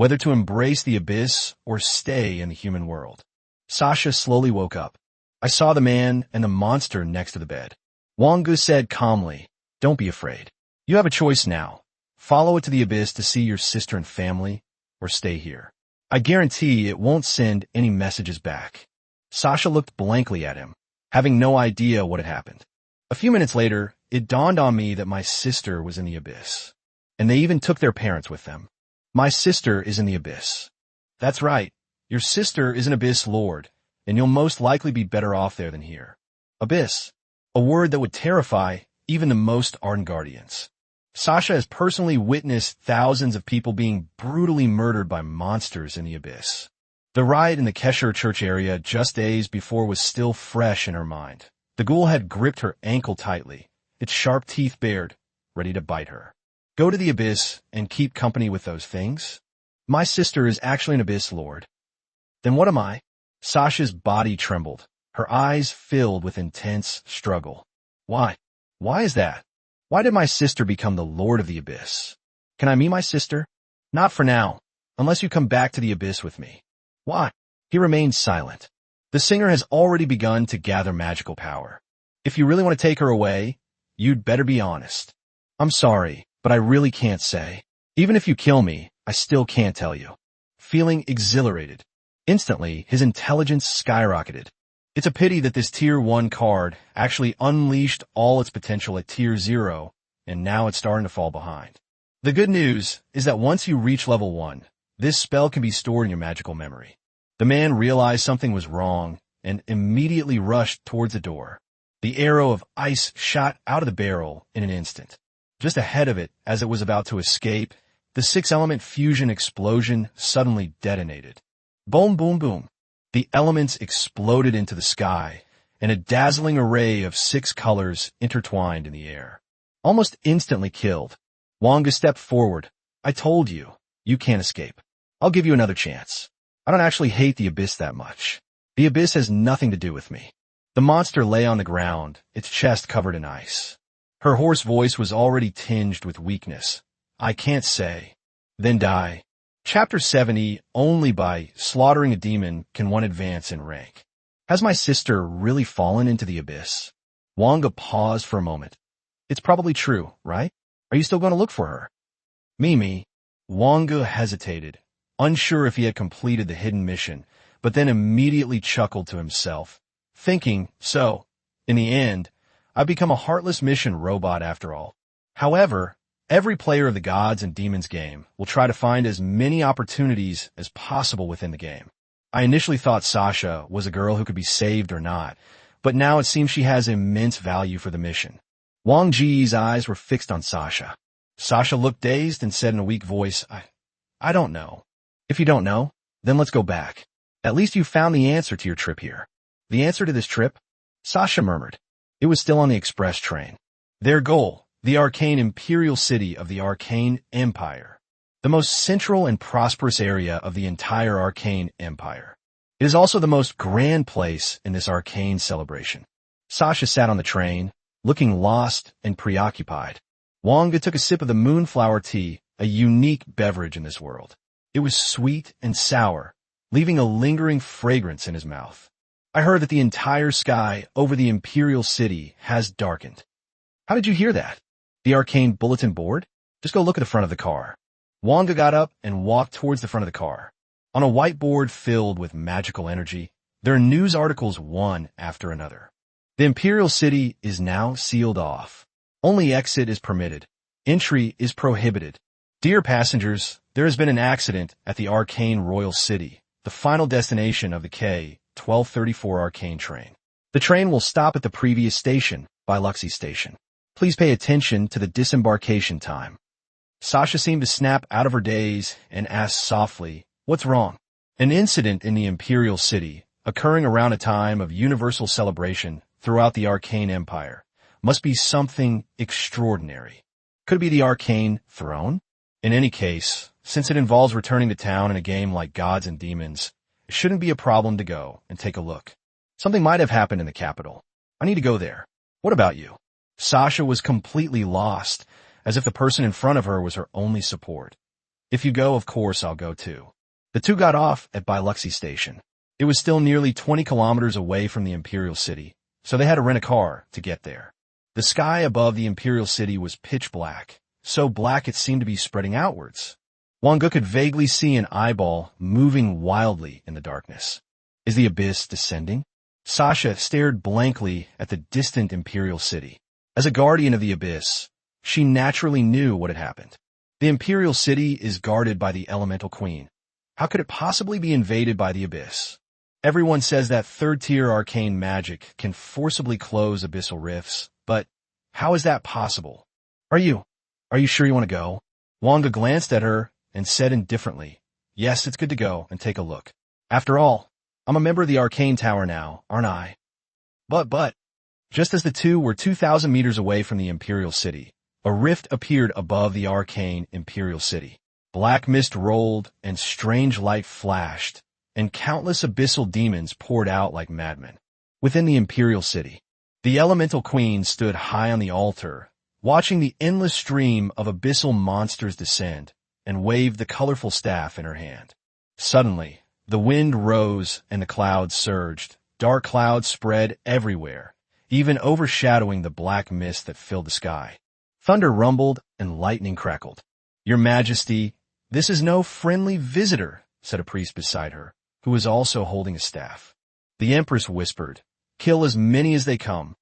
whether to embrace the abyss or stay in the human world. Sasha slowly woke up. I saw the man and the monster next to the bed. Wang Ge said calmly, "Don't be afraid. You have a choice now. Follow it to the abyss to see your sister and family, or stay here. I guarantee it won't send any messages back." Sasha looked blankly at him, having no idea what had happened. A few minutes later, it dawned on me that my sister was in the abyss. And they even took their parents with them. My sister is in the abyss. That's right. Your sister is an abyss lord, and you'll most likely be better off there than here. Abyss. A word that would terrify even the most ardent guardians. Sasha has personally witnessed thousands of people being brutally murdered by monsters in the abyss. The riot in the Kesher church area just days before was still fresh in her mind. The ghoul had gripped her ankle tightly, its sharp teeth bared, ready to bite her. Go to the abyss and keep company with those things? My sister is actually an abyss lord. Then what am I? Sasha's body trembled, her eyes filled with intense struggle. Why? Why is that? Why did my sister become the lord of the abyss? Can I meet my sister? Not for now, unless you come back to the abyss with me. Why? He remained silent. The singer has already begun to gather magical power. If you really want to take her away, you'd better be honest. I'm sorry, but I really can't say. Even if you kill me, I still can't tell you. Feeling exhilarated. Instantly, his intelligence skyrocketed. It's a pity that this Tier 1 card actually unleashed all its potential at Tier 0, and now it's starting to fall behind. The good news is that once you reach level 1, this spell can be stored in your magical memory. The man realized something was wrong and immediately rushed towards the door. The arrow of ice shot out of the barrel in an instant. Just ahead of it, as it was about to escape, the 6-element fusion explosion suddenly detonated. Boom, boom, boom. The elements exploded into the sky, and a dazzling array of 6 colors intertwined in the air. Almost instantly killed, Wang Ge stepped forward. I told you, you can't escape. I'll give you another chance. I don't actually hate the abyss that much. The abyss has nothing to do with me. The monster lay on the ground, its chest covered in ice. Her hoarse voice was already tinged with weakness. I can't say. Then die. Chapter 70, only by slaughtering a demon can one advance in rank. Has my sister really fallen into the abyss? Wang Ge paused for a moment. It's probably true, right? Are you still going to look for her? Mimi. Wang Ge hesitated, unsure if he had completed the hidden mission, but then immediately chuckled to himself, thinking, so, in the end, I've become a heartless mission robot after all. However, every player of the Gods and Demons game will try to find as many opportunities as possible within the game. I initially thought Sasha was a girl who could be saved or not, but now it seems she has immense value for the mission. Wang Ge's eyes were fixed on Sasha. Sasha looked dazed and said in a weak voice, I don't know. If you don't know, then let's go back. At least you found the answer to your trip here. The answer to this trip? Sasha murmured. It was still on the express train. Their goal, the arcane imperial city of the Arcane Empire. The most central and prosperous area of the entire Arcane Empire. It is also the most grand place in this arcane celebration. Sasha sat on the train, looking lost and preoccupied. Wang Ge took a sip of the moonflower tea, a unique beverage in this world. It was sweet and sour, leaving a lingering fragrance in his mouth. I heard that the entire sky over the imperial city has darkened. How did you hear that? The arcane bulletin board? Just go look at the front of the car. Wang Ge got up and walked towards the front of the car. On a whiteboard filled with magical energy, there are news articles one after another. The imperial city is now sealed off. Only exit is permitted. Entry is prohibited. Dear passengers, there has been an accident at the Arcane Royal City, the final destination of the K-1234 Arcane train. The train will stop at the previous station, Biluxi Station. Please pay attention to the disembarkation time. Sasha seemed to snap out of her daze and asked softly, what's wrong? An incident in the Imperial City, occurring around a time of universal celebration throughout the Arcane Empire, must be something extraordinary. Could it be the Arcane Throne? In any case, since it involves returning to town in a game like Gods and Demons, it shouldn't be a problem to go and take a look. Something might have happened in the capital. I need to go there. What about you? Sasha was completely lost, as if the person in front of her was her only support. If you go, of course I'll go too. The two got off at Biluxi Station. It was still nearly 20 kilometers away from the Imperial City, so they had to rent a car to get there. The sky above the Imperial City was pitch black, so black it seemed to be spreading outwards. Wang Ge could vaguely see an eyeball moving wildly in the darkness. Is the abyss descending? Sasha stared blankly at the distant Imperial City. As a guardian of the abyss, she naturally knew what had happened. The Imperial City is guarded by the Elemental Queen. How could it possibly be invaded by the abyss? Everyone says that third-tier arcane magic can forcibly close abyssal rifts, but how is that possible? Are you sure you want to go? Wang Ge glanced at her and said indifferently, yes, it's good to go and take a look. After all, I'm a member of the Arcane Tower now, aren't I? But, just as the two were 2,000 meters away from the Imperial City, a rift appeared above the arcane Imperial City. Black mist rolled and strange light flashed, and countless abyssal demons poured out like madmen. Within the Imperial City, the Elemental Queen stood high on the altar, watching the endless stream of abyssal monsters descend, and waved the colorful staff in her hand. Suddenly, the wind rose and the clouds surged. Dark clouds spread everywhere, even overshadowing the black mist that filled the sky. Thunder rumbled and lightning crackled. Your Majesty, this is no friendly visitor, said a priest beside her, who was also holding a staff. The Empress whispered, kill as many as they come.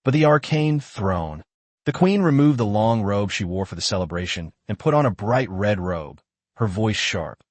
But the arcane throne. The queen removed the long robe she wore for the celebration and put on a bright red robe, her voice sharp.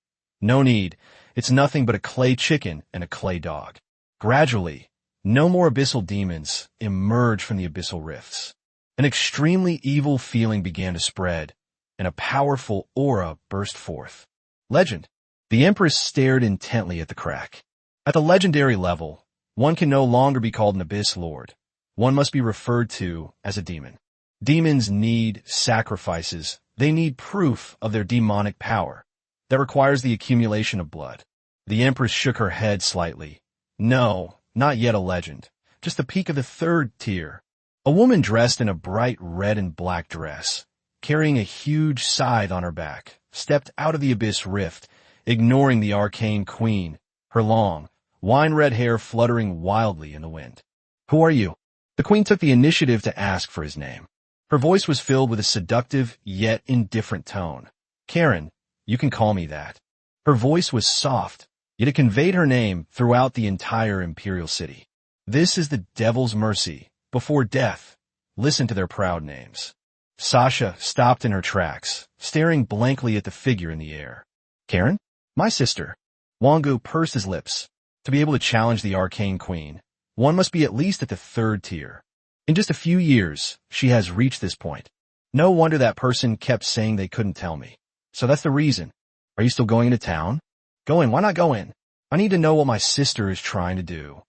No need, it's nothing but a clay chicken and a clay dog. Gradually, no more abyssal demons emerged from the abyssal rifts. An extremely evil feeling began to spread, and a powerful aura burst forth. Legend. The Empress stared intently at the crack. At the legendary level, one can no longer be called an Abyss Lord. One must be referred to as a demon. Demons need sacrifices. They need proof of their demonic power. That requires the accumulation of blood. The Empress shook her head slightly. No, not yet a legend. Just the peak of the third tier. A woman dressed in a bright red and black dress, carrying a huge scythe on her back, stepped out of the abyss rift, ignoring the arcane queen, her long, wine-red hair fluttering wildly in the wind. Who are you? The queen took the initiative to ask for his name. Her voice was filled with a seductive yet indifferent tone. Karen, you can call me that. Her voice was soft, yet it conveyed her name throughout the entire Imperial City. This is the Devil's Mercy. Before death, listen to their proud names. Sasha stopped in her tracks, staring blankly at the figure in the air. Karen? My sister. Wang Ge pursed his lips. To be able to challenge the Arcane Queen, one must be at least at the third tier. In just a few years, she has reached this point. No wonder that person kept saying they couldn't tell me. So that's the reason. Are you still going into town? Go in, why not go in? I need to know what my sister is trying to do.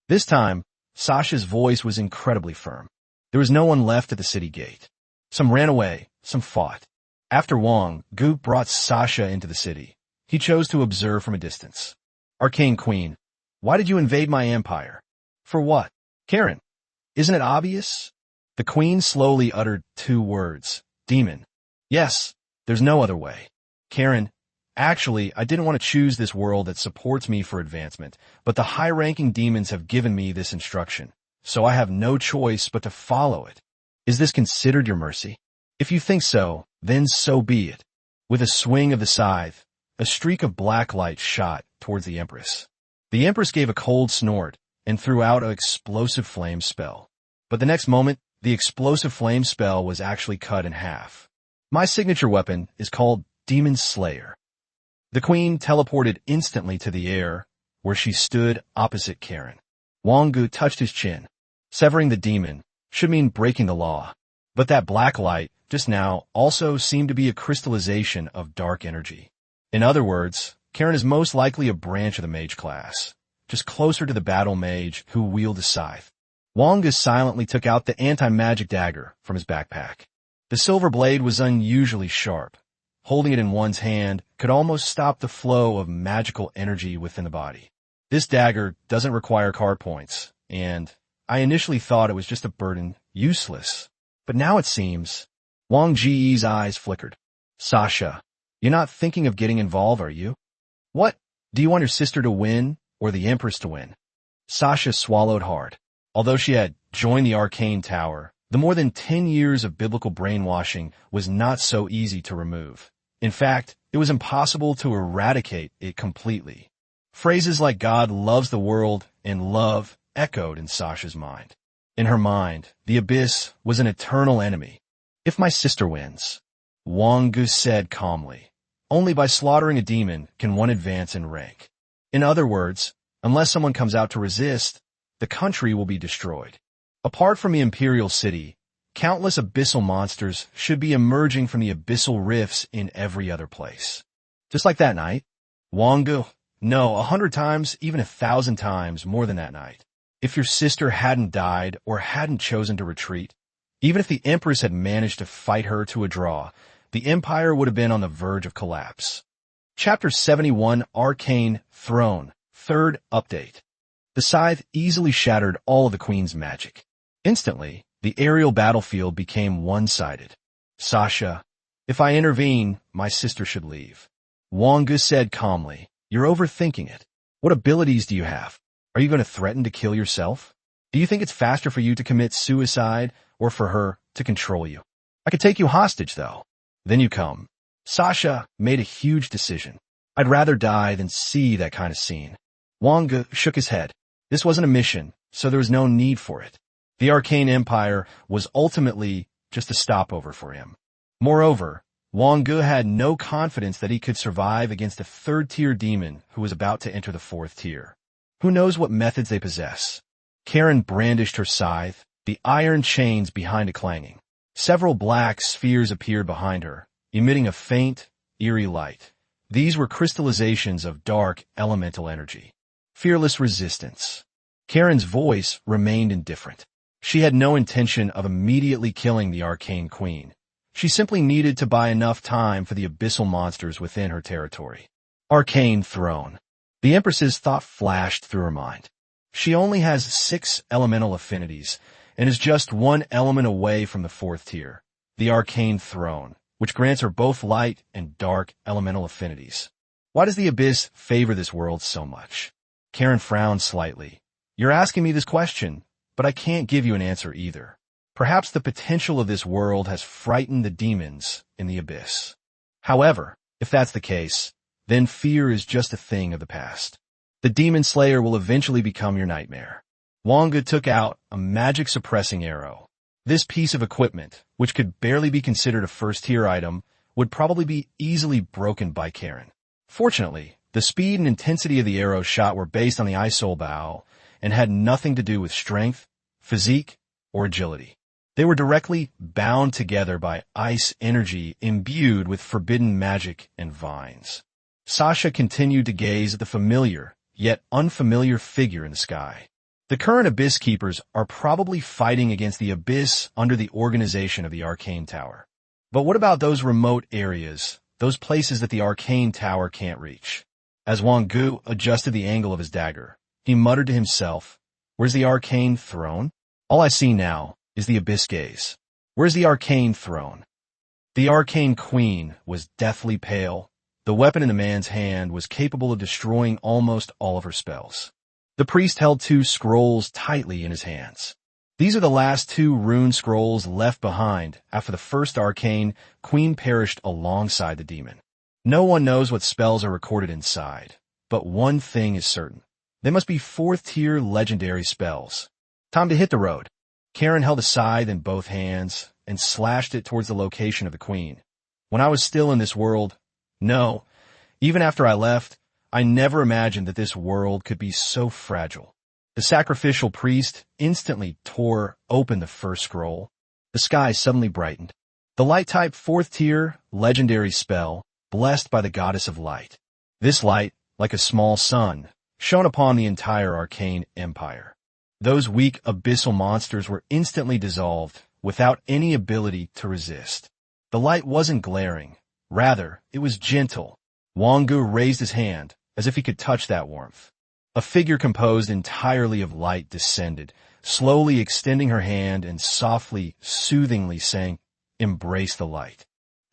This time, Sasha's voice was incredibly firm. There was no one left at the city gate. Some ran away, some fought. After Wang Ge brought Sasha into the city, he chose to observe from a distance. Arcane Queen, why did you invade my empire? For what? Karen, isn't it obvious? The queen slowly uttered two words. Demon. Yes, there's no other way. Karen, actually, I didn't want to choose this world that supports me for advancement, but the high-ranking demons have given me this instruction, so I have no choice but to follow it. Is this considered your mercy? If you think so, then so be it. With a swing of the scythe, a streak of black light shot towards the Empress. The Empress gave a cold snort and threw out an explosive flame spell. But the next moment, the explosive flame spell was actually cut in half. My signature weapon is called Demon Slayer. The queen teleported instantly to the air, where she stood opposite Karen. Wang Ge touched his chin. Severing the demon should mean breaking the law. But that black light, just now, also seemed to be a crystallization of dark energy. In other words, Karen is most likely a branch of the mage class, just closer to the battle mage who wielded a scythe. Wang Ge silently took out the anti-magic dagger from his backpack. The silver blade was unusually sharp. Holding it in one's hand could almost stop the flow of magical energy within the body. This dagger doesn't require card points, and I initially thought it was just a burden, useless. But now it seems. Wang Ge's eyes flickered. Sasha, You're not thinking of getting involved, are you? What? Do you want your sister to win or the Empress to win? Sasha swallowed hard. Although she had joined the Arcane Tower, the more than 10 years of biblical brainwashing was not so easy to remove. In fact, it was impossible to eradicate it completely. Phrases like God loves the world and love echoed in Sasha's mind. In her mind, the abyss was an eternal enemy. If my sister wins, Wang Ge said calmly, only by slaughtering a demon can one advance in rank. In other words, unless someone comes out to resist, the country will be destroyed. Apart from the imperial city, countless abyssal monsters should be emerging from the abyssal rifts in every other place. Just like that night, Wang Ge, no, 100 times, even 1,000 times more than that night. If your sister hadn't died or hadn't chosen to retreat, even if the Empress had managed to fight her to a draw, the Empire would have been on the verge of collapse. Chapter 71, Arcane Throne, third update. The scythe easily shattered all of the Queen's magic. Instantly, the aerial battlefield became one-sided. Sasha, if I intervene, my sister should leave. Wang Ge said calmly, you're overthinking it. What abilities do you have? Are you going to threaten to kill yourself? Do you think it's faster for you to commit suicide or for her to control you? I could take you hostage, though. Then you come. Sasha made a huge decision. I'd rather die than see that kind of scene. Wang Ge shook his head. This wasn't a mission, so there was no need for it. The Arcane Empire was ultimately just a stopover for him. Moreover, Wang Ge had no confidence that he could survive against a third-tier demon who was about to enter the fourth tier. Who knows what methods they possess? Karen brandished her scythe, the iron chains behind it clanging. Several black spheres appeared behind her, emitting a faint, eerie light. These were crystallizations of dark, elemental energy. Fearless resistance. Karen's voice remained indifferent. She had no intention of immediately killing the Arcane Queen. She simply needed to buy enough time for the abyssal monsters within her territory. Arcane Throne. The Empress's thought flashed through her mind. She only has 6 elemental affinities, and is just one element away from the fourth tier, the Arcane Throne, which grants her both light and dark elemental affinities. Why does the Abyss favor this world so much? Karen frowned slightly. You're asking me this question, but I can't give you an answer either. Perhaps the potential of this world has frightened the demons in the Abyss. However, if that's the case, then fear is just a thing of the past. The Demon Slayer will eventually become your nightmare. Wang Ge took out a magic-suppressing arrow. This piece of equipment, which could barely be considered a first-tier item, would probably be easily broken by Karen. Fortunately, the speed and intensity of the arrow shot were based on the Isoul Bow and had nothing to do with strength, physique, or agility. They were directly bound together by ice energy imbued with forbidden magic and vines. Sasha continued to gaze at the familiar, yet unfamiliar figure in the sky. The current Abyss Keepers are probably fighting against the Abyss under the organization of the Arcane Tower. But what about those remote areas, those places that the Arcane Tower can't reach? As Wang Ge adjusted the angle of his dagger, he muttered to himself, "Where's the Arcane Throne? All I see now is the Abyss Gaze. Where's the Arcane Throne?" The Arcane Queen was deathly pale. The weapon in the man's hand was capable of destroying almost all of her spells. The priest held 2 scrolls tightly in his hands. These are the last 2 rune scrolls left behind after the first Arcane Queen perished alongside the demon. No one knows what spells are recorded inside, but one thing is certain. They must be 4th-tier legendary spells. Time to hit the road. Karen held a scythe in both hands and slashed it towards the location of the queen. When I was still in this world, no, even after I left, I never imagined that this world could be so fragile. The sacrificial priest instantly tore open the first scroll. The sky suddenly brightened. The light-type 4th-tier legendary spell, blessed by the goddess of light. This light, like a small sun, shone upon the entire arcane empire. Those weak abyssal monsters were instantly dissolved, without any ability to resist. The light wasn't glaring. Rather, it was gentle. Wang Ge raised his hand, as if he could touch that warmth. A figure composed entirely of light descended, slowly extending her hand and softly, soothingly saying, "Embrace the light."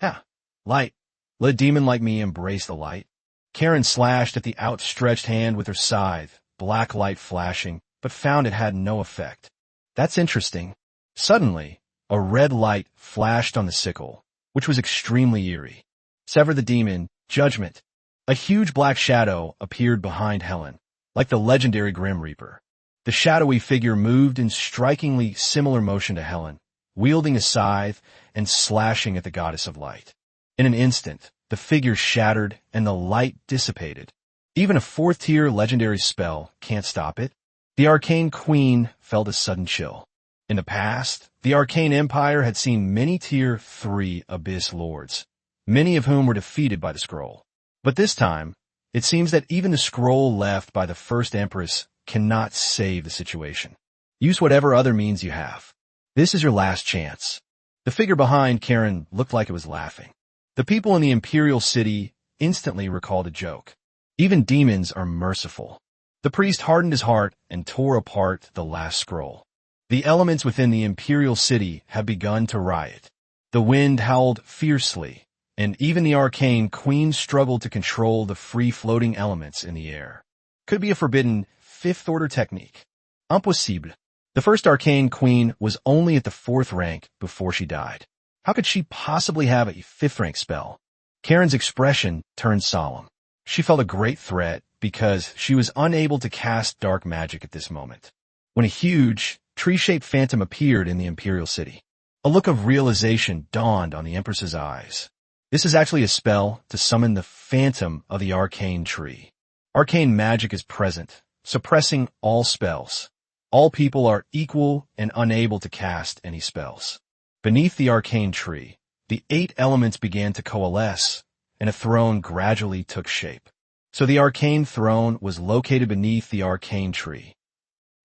"Ah, light, Let a demon like me embrace the light. Karen slashed at the outstretched hand with her scythe, black light flashing, but found it had no effect. That's interesting. Suddenly, a red light flashed on the sickle, which was extremely eerie. Sever the demon, judgment. A huge black shadow appeared behind Helen, like the legendary Grim Reaper. The shadowy figure moved in strikingly similar motion to Helen, wielding a scythe and slashing at the goddess of light. In an instant, the figure shattered and the light dissipated. Even a fourth-tier legendary spell can't stop it. The Arcane Queen felt a sudden chill. In the past, the Arcane Empire had seen many Tier 3 Abyss Lords, many of whom were defeated by the scroll. But this time, it seems that even the scroll left by the first Empress cannot save the situation. Use whatever other means you have. This is your last chance. The figure behind Karen looked like it was laughing. The people in the Imperial City instantly recalled a joke. Even demons are merciful. The priest hardened his heart and tore apart the last scroll. The elements within the Imperial City have begun to riot. The wind howled fiercely, and even the Arcane Queen struggled to control the free-floating elements in the air. Could be a forbidden fifth-order technique. Impossible. The first Arcane Queen was only at the 4th rank before she died. How could she possibly have a 5th-rank spell? Karen's expression turned solemn. She felt a great threat because she was unable to cast dark magic at this moment. When a huge, tree-shaped phantom appeared in the Imperial City, a look of realization dawned on the Empress's eyes. This is actually a spell to summon the phantom of the arcane tree. Arcane magic is present, suppressing all spells. All people are equal and unable to cast any spells. Beneath the arcane tree, the 8 elements began to coalesce, and a throne gradually took shape. So the arcane throne was located beneath the arcane tree.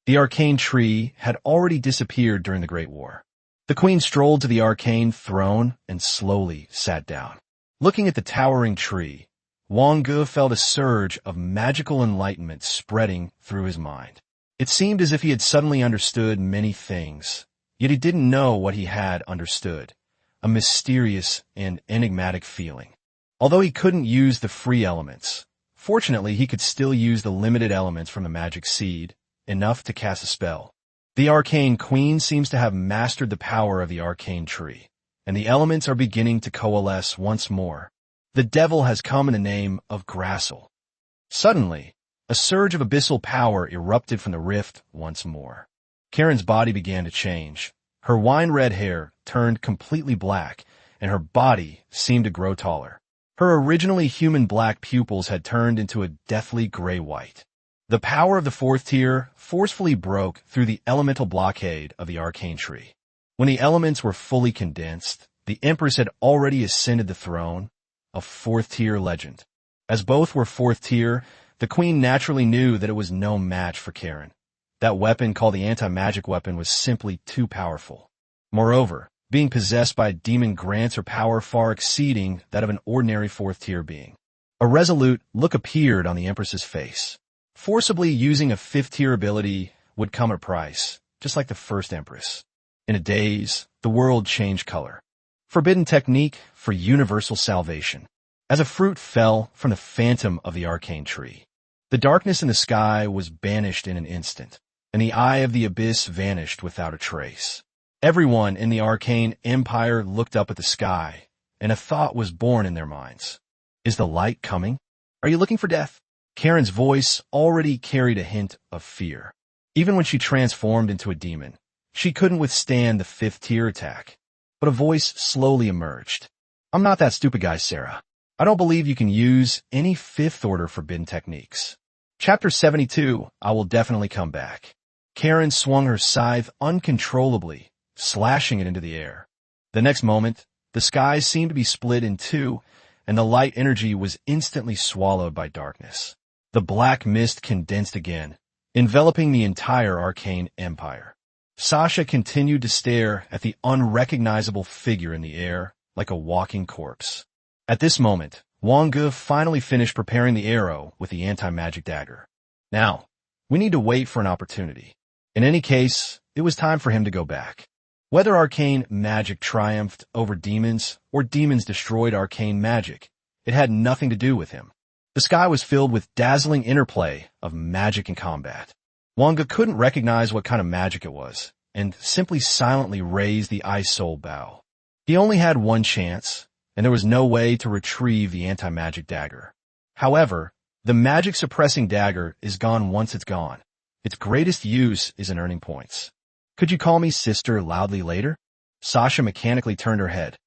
The arcane tree had already disappeared during the Great War. The queen strolled to the arcane throne and slowly sat down. Looking at the towering tree, Wang Ge felt a surge of magical enlightenment spreading through his mind. It seemed as if he had suddenly understood many things, yet he didn't know what he had understood, a mysterious and enigmatic feeling. Although he couldn't use the free elements, fortunately he could still use the limited elements from the magic seed, enough to cast a spell. The Arcane Queen seems to have mastered the power of the arcane tree, and the elements are beginning to coalesce once more. The devil has come in the name of Grassel. Suddenly, a surge of abyssal power erupted from the rift once more. Karen's body began to change. Her wine-red hair turned completely black, and her body seemed to grow taller. Her originally human black pupils had turned into a deathly gray-white. The power of the 4th tier forcefully broke through the elemental blockade of the arcane tree. When the elements were fully condensed, the Empress had already ascended the throne, a 4th tier legend. As both were 4th tier, the queen naturally knew that it was no match for Karen. That weapon called the anti-magic weapon was simply too powerful. Moreover, being possessed by a demon grants her power far exceeding that of an ordinary 4th tier being. A resolute look appeared on the Empress's face. Forcibly using a 5th tier ability would come at a price, just like the first Empress. In a daze, the world changed color. Forbidden technique for universal salvation. As a fruit fell from the phantom of the arcane tree, the darkness in the sky was banished in an instant, and the eye of the abyss vanished without a trace. Everyone in the arcane empire looked up at the sky, and a thought was born in their minds. Is the light coming? Are you looking for death? Karen's voice already carried a hint of fear. Even when she transformed into a demon, she couldn't withstand the 5th tier attack. But a voice slowly emerged. I'm not that stupid guy, Sarah. I don't believe you can use any 5th order forbidden techniques. Chapter 72, I will definitely come back. Karen swung her scythe uncontrollably, slashing it into the air. The next moment, the sky seemed to be split in two, and the light energy was instantly swallowed by darkness. The black mist condensed again, enveloping the entire arcane empire. Sasha continued to stare at the unrecognizable figure in the air like a walking corpse. At this moment, Wang Ge finally finished preparing the arrow with the anti-magic dagger. Now, we need to wait for an opportunity. In any case, it was time for him to go back. Whether arcane magic triumphed over demons or demons destroyed arcane magic, It had nothing to do with him. The sky was filled with dazzling interplay of magic and combat. Wang Ge couldn't recognize what kind of magic it was, and simply silently raised the ice soul bow. He only had one chance, and there was no way to retrieve the anti-magic dagger. However, the magic-suppressing dagger is gone once it's gone. Its greatest use is in earning points. Could you call me sister loudly later? Sasha mechanically turned her head.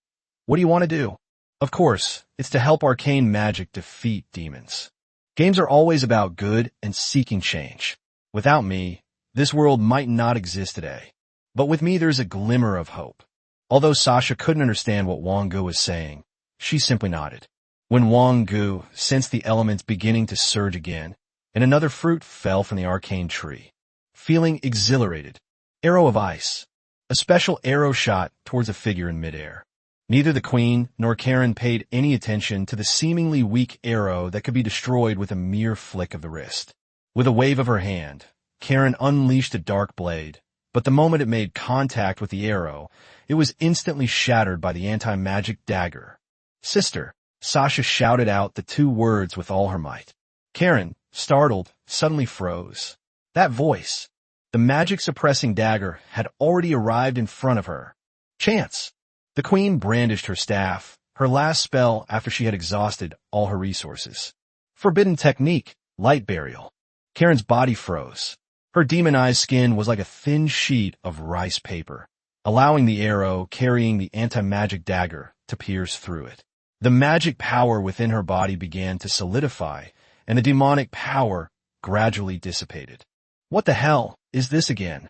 What do you want to do? Of course, it's to help arcane magic defeat demons. Games are always about good and seeking change. Without me, this world might not exist today. But with me there's a glimmer of hope. Although Sasha couldn't understand what Wang Ge was saying, she simply nodded. When Wang Ge sensed the elements beginning to surge again, and another fruit fell from the arcane tree. Feeling exhilarated, arrow of ice. A special arrow shot towards a figure in midair. Neither the queen nor Karen paid any attention to the seemingly weak arrow that could be destroyed with a mere flick of the wrist. With a wave of her hand, Karen unleashed a dark blade, but the moment it made contact with the arrow, it was instantly shattered by the anti-magic dagger. Sister, Sasha shouted out the two words with all her might. Karen, startled, suddenly froze. That voice, the magic-suppressing dagger, had already arrived in front of her. Chance! The queen brandished her staff, her last spell after she had exhausted all her resources. Forbidden technique, light burial. Karen's body froze. Her demonized skin was like a thin sheet of rice paper, allowing the arrow carrying the anti-magic dagger to pierce through it. The magic power within her body began to solidify, and the demonic power gradually dissipated. What the hell is this again?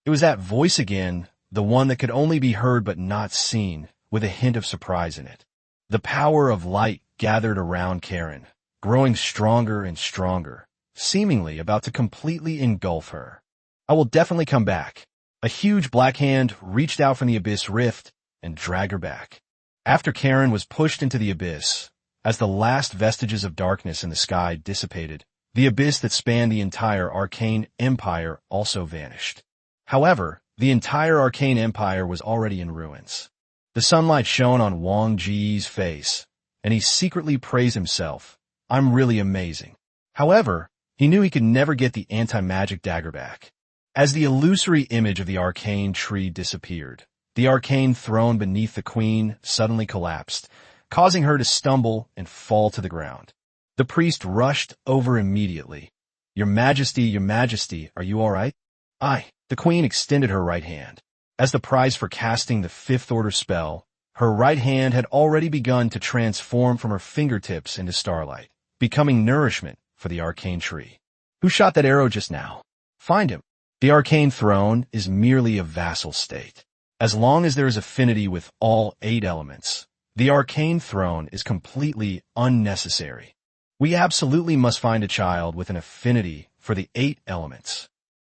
It was that voice again, the one that could only be heard but not seen, with a hint of surprise in it. The power of light gathered around Karen, growing stronger and stronger, seemingly about to completely engulf her. I will definitely come back. A huge black hand reached out from the abyss rift and dragged her back. After Karen was pushed into the abyss, as the last vestiges of darkness in the sky dissipated, the abyss that spanned the entire arcane empire also vanished. However, the entire arcane empire was already in ruins. The sunlight shone on Wang Ge's face, and he secretly praised himself. I'm really amazing. However, he knew he could never get the anti-magic dagger back. As the illusory image of the arcane tree disappeared, the arcane throne beneath the queen suddenly collapsed, causing her to stumble and fall to the ground. The priest rushed over immediately. Your Majesty, are you all right? Aye. The queen extended her right hand. As the prize for casting the fifth order spell, her right hand had already begun to transform from her fingertips into starlight, becoming nourishment for the arcane tree. Who shot that arrow just now? Find him. The arcane throne is merely a vassal state. As long as there is affinity with all 8 elements, the arcane throne is completely unnecessary. We absolutely must find a child with an affinity for the 8 elements.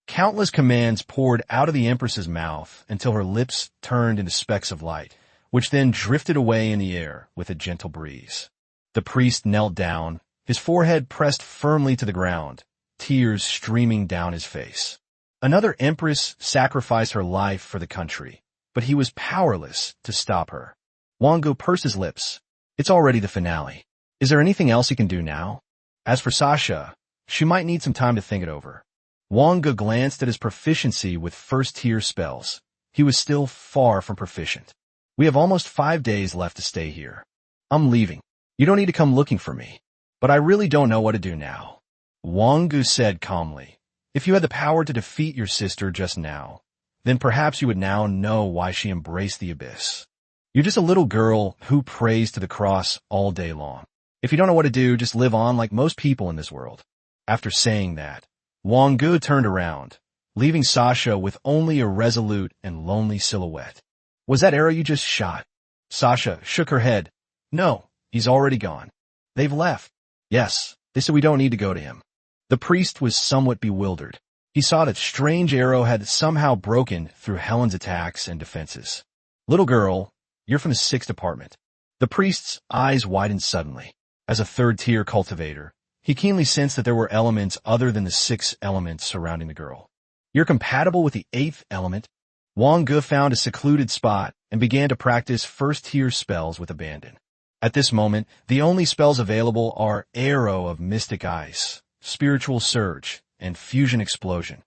Countless commands poured out of the Empress's mouth until her lips turned into specks of light, which then drifted away in the air with a gentle breeze. The priest knelt down, his forehead pressed firmly to the ground, tears streaming down his face. Another Empress sacrificed her life for the country, but he was powerless to stop her. Wang Ge pursed his lips. It's already the finale. Is there anything else he can do now? As for Sasha, she might need some time to think it over. Wang Ge glanced at his proficiency with first-tier spells. He was still far from proficient. We have almost 5 days left to stay here. I'm leaving. You don't need to come looking for me. But I really don't know what to do now. Wang Ge said calmly. If you had the power to defeat your sister just now, then perhaps you would now know why she embraced the abyss. You're just a little girl who prays to the cross all day long. If you don't know what to do, just live on like most people in this world. After saying that, Wang Ge turned around, leaving Sasha with only a resolute and lonely silhouette. Was that arrow you just shot? Sasha shook her head. No, he's already gone. They've left. Yes, they said we don't need to go to him. The priest was somewhat bewildered. He saw that strange arrow had somehow broken through Helen's attacks and defenses. Little girl, you're from the 6th department. The priest's eyes widened suddenly. As a third-tier cultivator, he keenly sensed that there were elements other than the 6 elements surrounding the girl. You're compatible with the 8th element. Wang Ge found a secluded spot and began to practice first-tier spells with abandon. At this moment, the only spells available are Arrow of Mystic Ice, Spiritual Surge, and Fusion Explosion.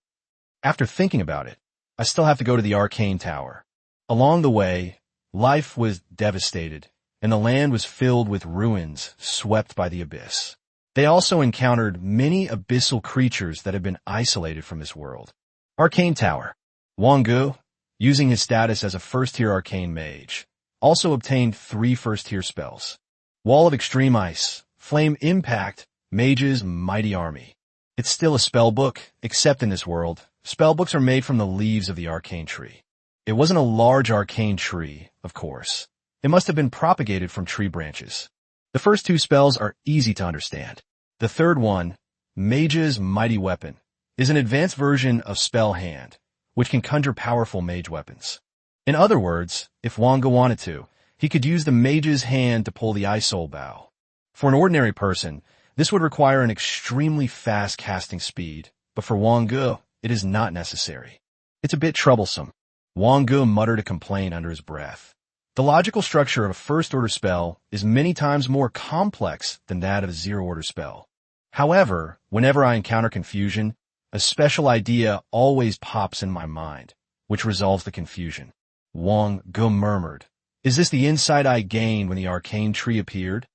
After thinking about it, I still have to go to the Arcane Tower. Along the way, life was devastated, and the land was filled with ruins swept by the abyss. They also encountered many abyssal creatures that had been isolated from this world. Arcane Tower. Wang Ge, using his status as a first-tier arcane mage, also obtained 3 first-tier spells. Wall of Extreme Ice, Flame Impact, Mage's Mighty Army. It's still a spell book, except in this world, spell books are made from the leaves of the arcane tree. It wasn't a large arcane tree, of course. It must have been propagated from tree branches. The first 2 spells are easy to understand. The third one, Mage's Mighty Weapon, is an advanced version of Spell Hand, which can conjure powerful mage weapons. In other words, if Wang Ge wanted to, he could use the Mage's Hand to pull the Ice Soul Bow. For an ordinary person, this would require an extremely fast casting speed, but for Wang Ge, it is not necessary. It's a bit troublesome. Wang Ge muttered a complaint under his breath. The logical structure of a first-order spell is many times more complex than that of a zero-order spell. However, whenever I encounter confusion, a special idea always pops in my mind, which resolves the confusion. Wang Ge murmured, "Is this the insight I gained when the arcane tree appeared?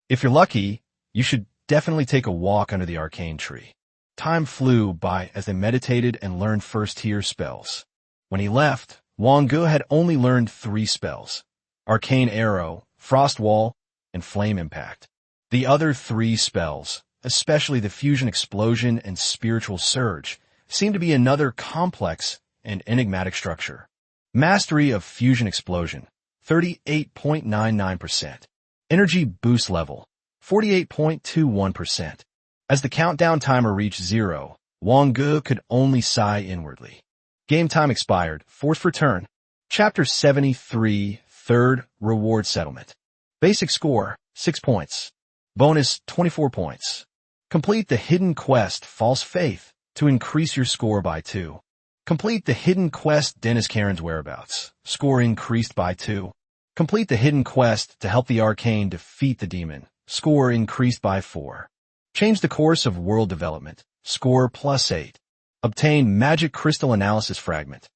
If you're lucky, you should definitely take a walk under the arcane tree." Time flew by as they meditated and learned first-tier spells. When he left, Wang Ge had only learned 3 spells: Arcane Arrow, Frost Wall, and Flame Impact. The other 3 spells, especially the Fusion Explosion and Spiritual Surge, seemed to be another complex and enigmatic structure. Mastery of Fusion Explosion, 38.99%. Energy Boost Level, 48.21%. As the countdown timer reached 0, Wang Ge could only sigh inwardly. Game time expired. Forced return. Chapter 73, Third Reward Settlement. Basic score, 6 points. Bonus, 24 points. Complete the hidden quest, False Faith, to increase your score by 2. Complete the hidden quest, Dennis Karen's Whereabouts. Score increased by 2. Complete the hidden quest to help the arcane defeat the demon. Score increased by 4. Change the course of world development. Score +8. Obtain Magic Crystal Analysis Fragment.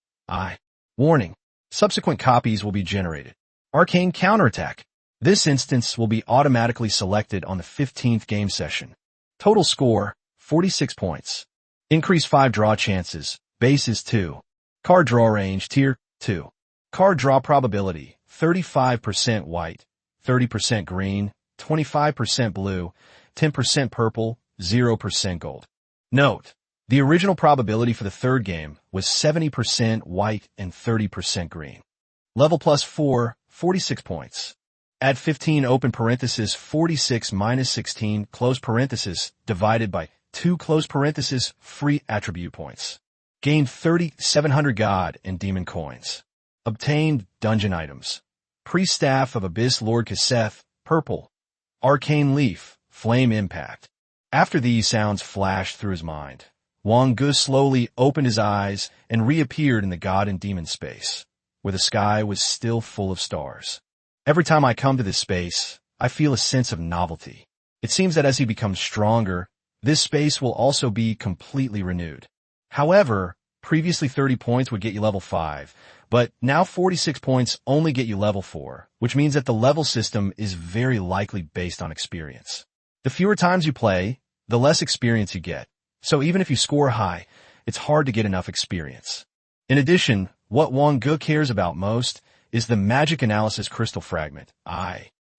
Warning. Subsequent copies will be generated. Arcane Counterattack. This instance will be automatically selected on the 15th game session. Total score, 46 points. Increase 5 draw chances. Base is 2. Card draw range, Tier 2. Card draw probability, 35% white, 30% green, 25% blue, 10% purple, 0% gold. Note, the original probability for the third game was 70% white and 30% green. Level +4, 46 points. Add 15 open parenthesis 46 minus 16 close parenthesis divided by 2 close parenthesis free attribute points. Gained 3,700 God and Demon coins. Obtained dungeon items. Priest Staff of Abyss Lord Kaseth, purple. Arcane Leaf, Flame Impact. After these sounds flashed through his mind, Wang Ge slowly opened his eyes and reappeared in the God and Demon space, where the sky was still full of stars. Every time I come to this space, I feel a sense of novelty. It seems that as he becomes stronger, this space will also be completely renewed. However, previously 30 points would get you level 5, but now 46 points only get you level 4, which means that the level system is very likely based on experience. The fewer times you play, the less experience you get. So even if you score high, it's hard to get enough experience. In addition, what Wang Ge cares about most is the Magic Analysis Crystal Fragment.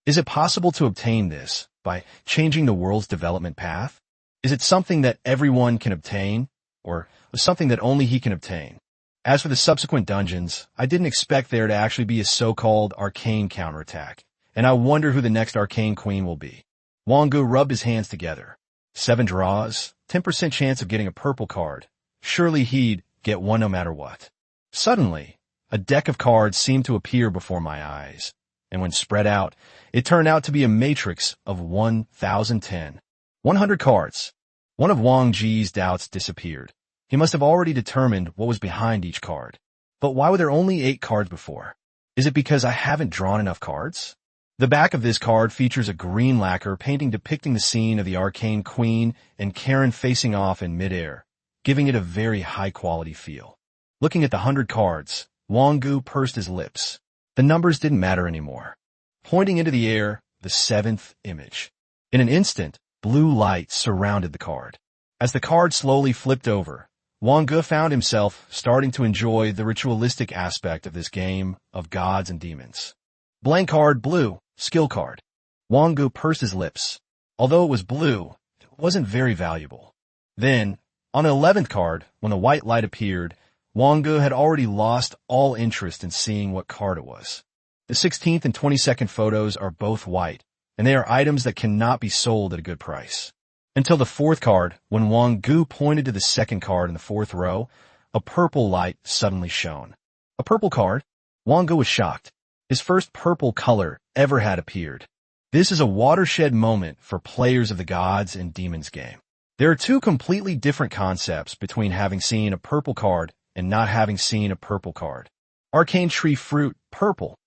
Is it possible to obtain this by changing the world's development path? Is it something that everyone can obtain, or something that only he can obtain? As for the subsequent dungeons, I didn't expect there to actually be a so-called arcane counterattack, and I wonder who the next arcane queen will be. Wang Ge rubbed his hands together. 7 draws, 10% chance of getting a purple card. Surely he'd get one no matter what. Suddenly, a deck of cards seemed to appear before my eyes, and when spread out, it turned out to be a matrix of 1,010. 100 cards. One of Wang Ge's doubts disappeared. He must have already determined what was behind each card. But why were there only 8 cards before? Is it because I haven't drawn enough cards? The back of this card features a green lacquer painting depicting the scene of the Arcane Queen and Karen facing off in midair, giving it a very high-quality feel. Looking at the 100 cards, Wang Ge pursed his lips. The numbers didn't matter anymore. Pointing into the air, the 7th image. In an instant, blue light surrounded the card. As the card slowly flipped over, Wang Ge found himself starting to enjoy the ritualistic aspect of this game of gods and demons. Blank card, blue, skill card. Wang Ge pursed his lips. Although it was blue, it wasn't very valuable. Then, on the 11th card, when the white light appeared, Wang Ge had already lost all interest in seeing what card it was. The 16th and 22nd photos are both white, and they are items that cannot be sold at a good price. Until the 4th card, when Wang Ge pointed to the 2nd card in the 4th row, a purple light suddenly shone. A purple card? Wang Ge was shocked. His first purple color ever had appeared. This is a watershed moment for players of the Gods and Demons game. There are two completely different concepts between having seen a purple card and not having seen a purple card. Arcane Tree Fruit, purple.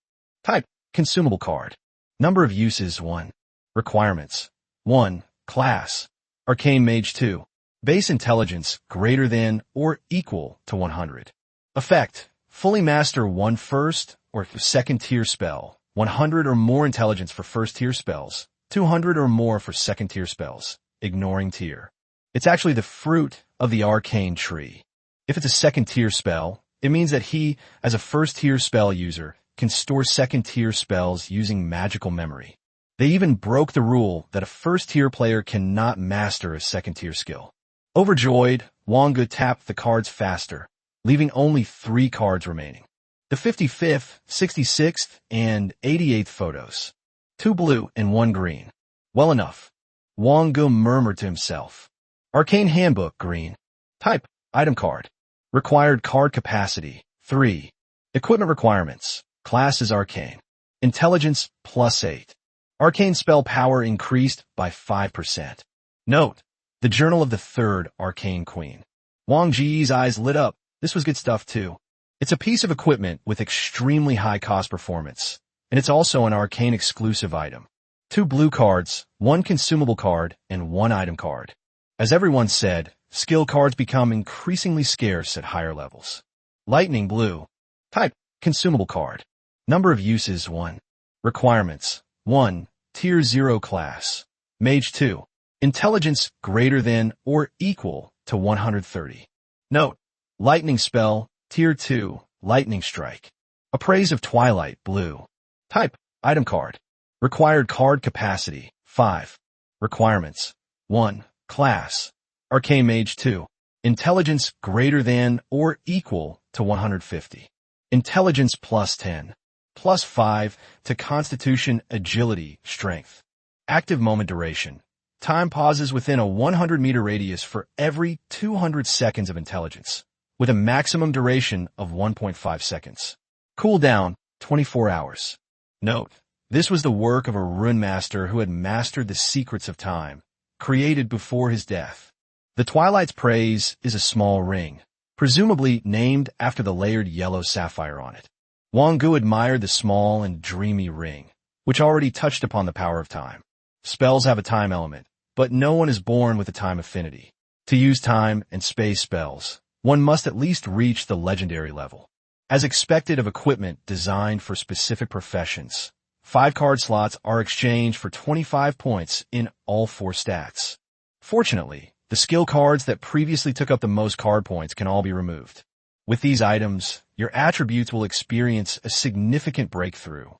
Type, consumable card. Number of uses, 1. Requirements. 1. Class. Arcane Mage 2. Base intelligence greater than or equal to 100. Effect. Fully master one first or second tier spell. 100 or more intelligence for first tier spells. 200 or more for second tier spells. Ignoring tier. It's actually the fruit of the arcane tree. If it's a second tier spell, it means that he, as a first tier spell user, can store second tier spells using magical memory. They even broke the rule that a first-tier player cannot master a second-tier skill. Overjoyed, Wang Ge tapped the cards faster, leaving only 3 cards remaining. The 55th, 66th, and 88th photos. 2 blue and 1 green. Well enough. Wang Ge murmured to himself. Arcane Handbook, green. Type, item card. Required card capacity, 3. Equipment requirements. Class is arcane. Intelligence, +8. Arcane spell power increased by 5%. Note, the Journal of the 3rd Arcane Queen. Wang Ge's eyes lit up. This was good stuff too. It's a piece of equipment with extremely high cost performance, and it's also an arcane exclusive item. 2 blue cards, 1 consumable card, and 1 item card. As everyone said, skill cards become increasingly scarce at higher levels. Lightning blue. Type, consumable card. Number of uses, 1. Requirements. 1. Tier 0 class. Mage 2. Intelligence greater than or equal to 130. Note, lightning spell, Tier 2, lightning strike. Appraise of Twilight, blue. Type, item card. Required card capacity, 5. Requirements. 1. Class. Arcane Mage 2. Intelligence greater than or equal to 150. Intelligence +10. +5 to Constitution, Agility, Strength. Active moment duration. Time pauses within a 100-meter radius for every 200 seconds of intelligence, with a maximum duration of 1.5 seconds. Cooldown, 24 hours. Note, this was the work of a rune master who had mastered the secrets of time, created before his death. The Twilight's praise is a small ring, presumably named after the layered yellow sapphire on it. Wang Ge admired the small and dreamy ring, which already touched upon the power of time. Spells have a time element, but no one is born with a time affinity. To use time and space spells, one must at least reach the legendary level. As expected of equipment designed for specific professions, 5 card slots are exchanged for 25 points in all 4 stats. Fortunately, the skill cards that previously took up the most card points can all be removed. With these items, your attributes will experience a significant breakthrough.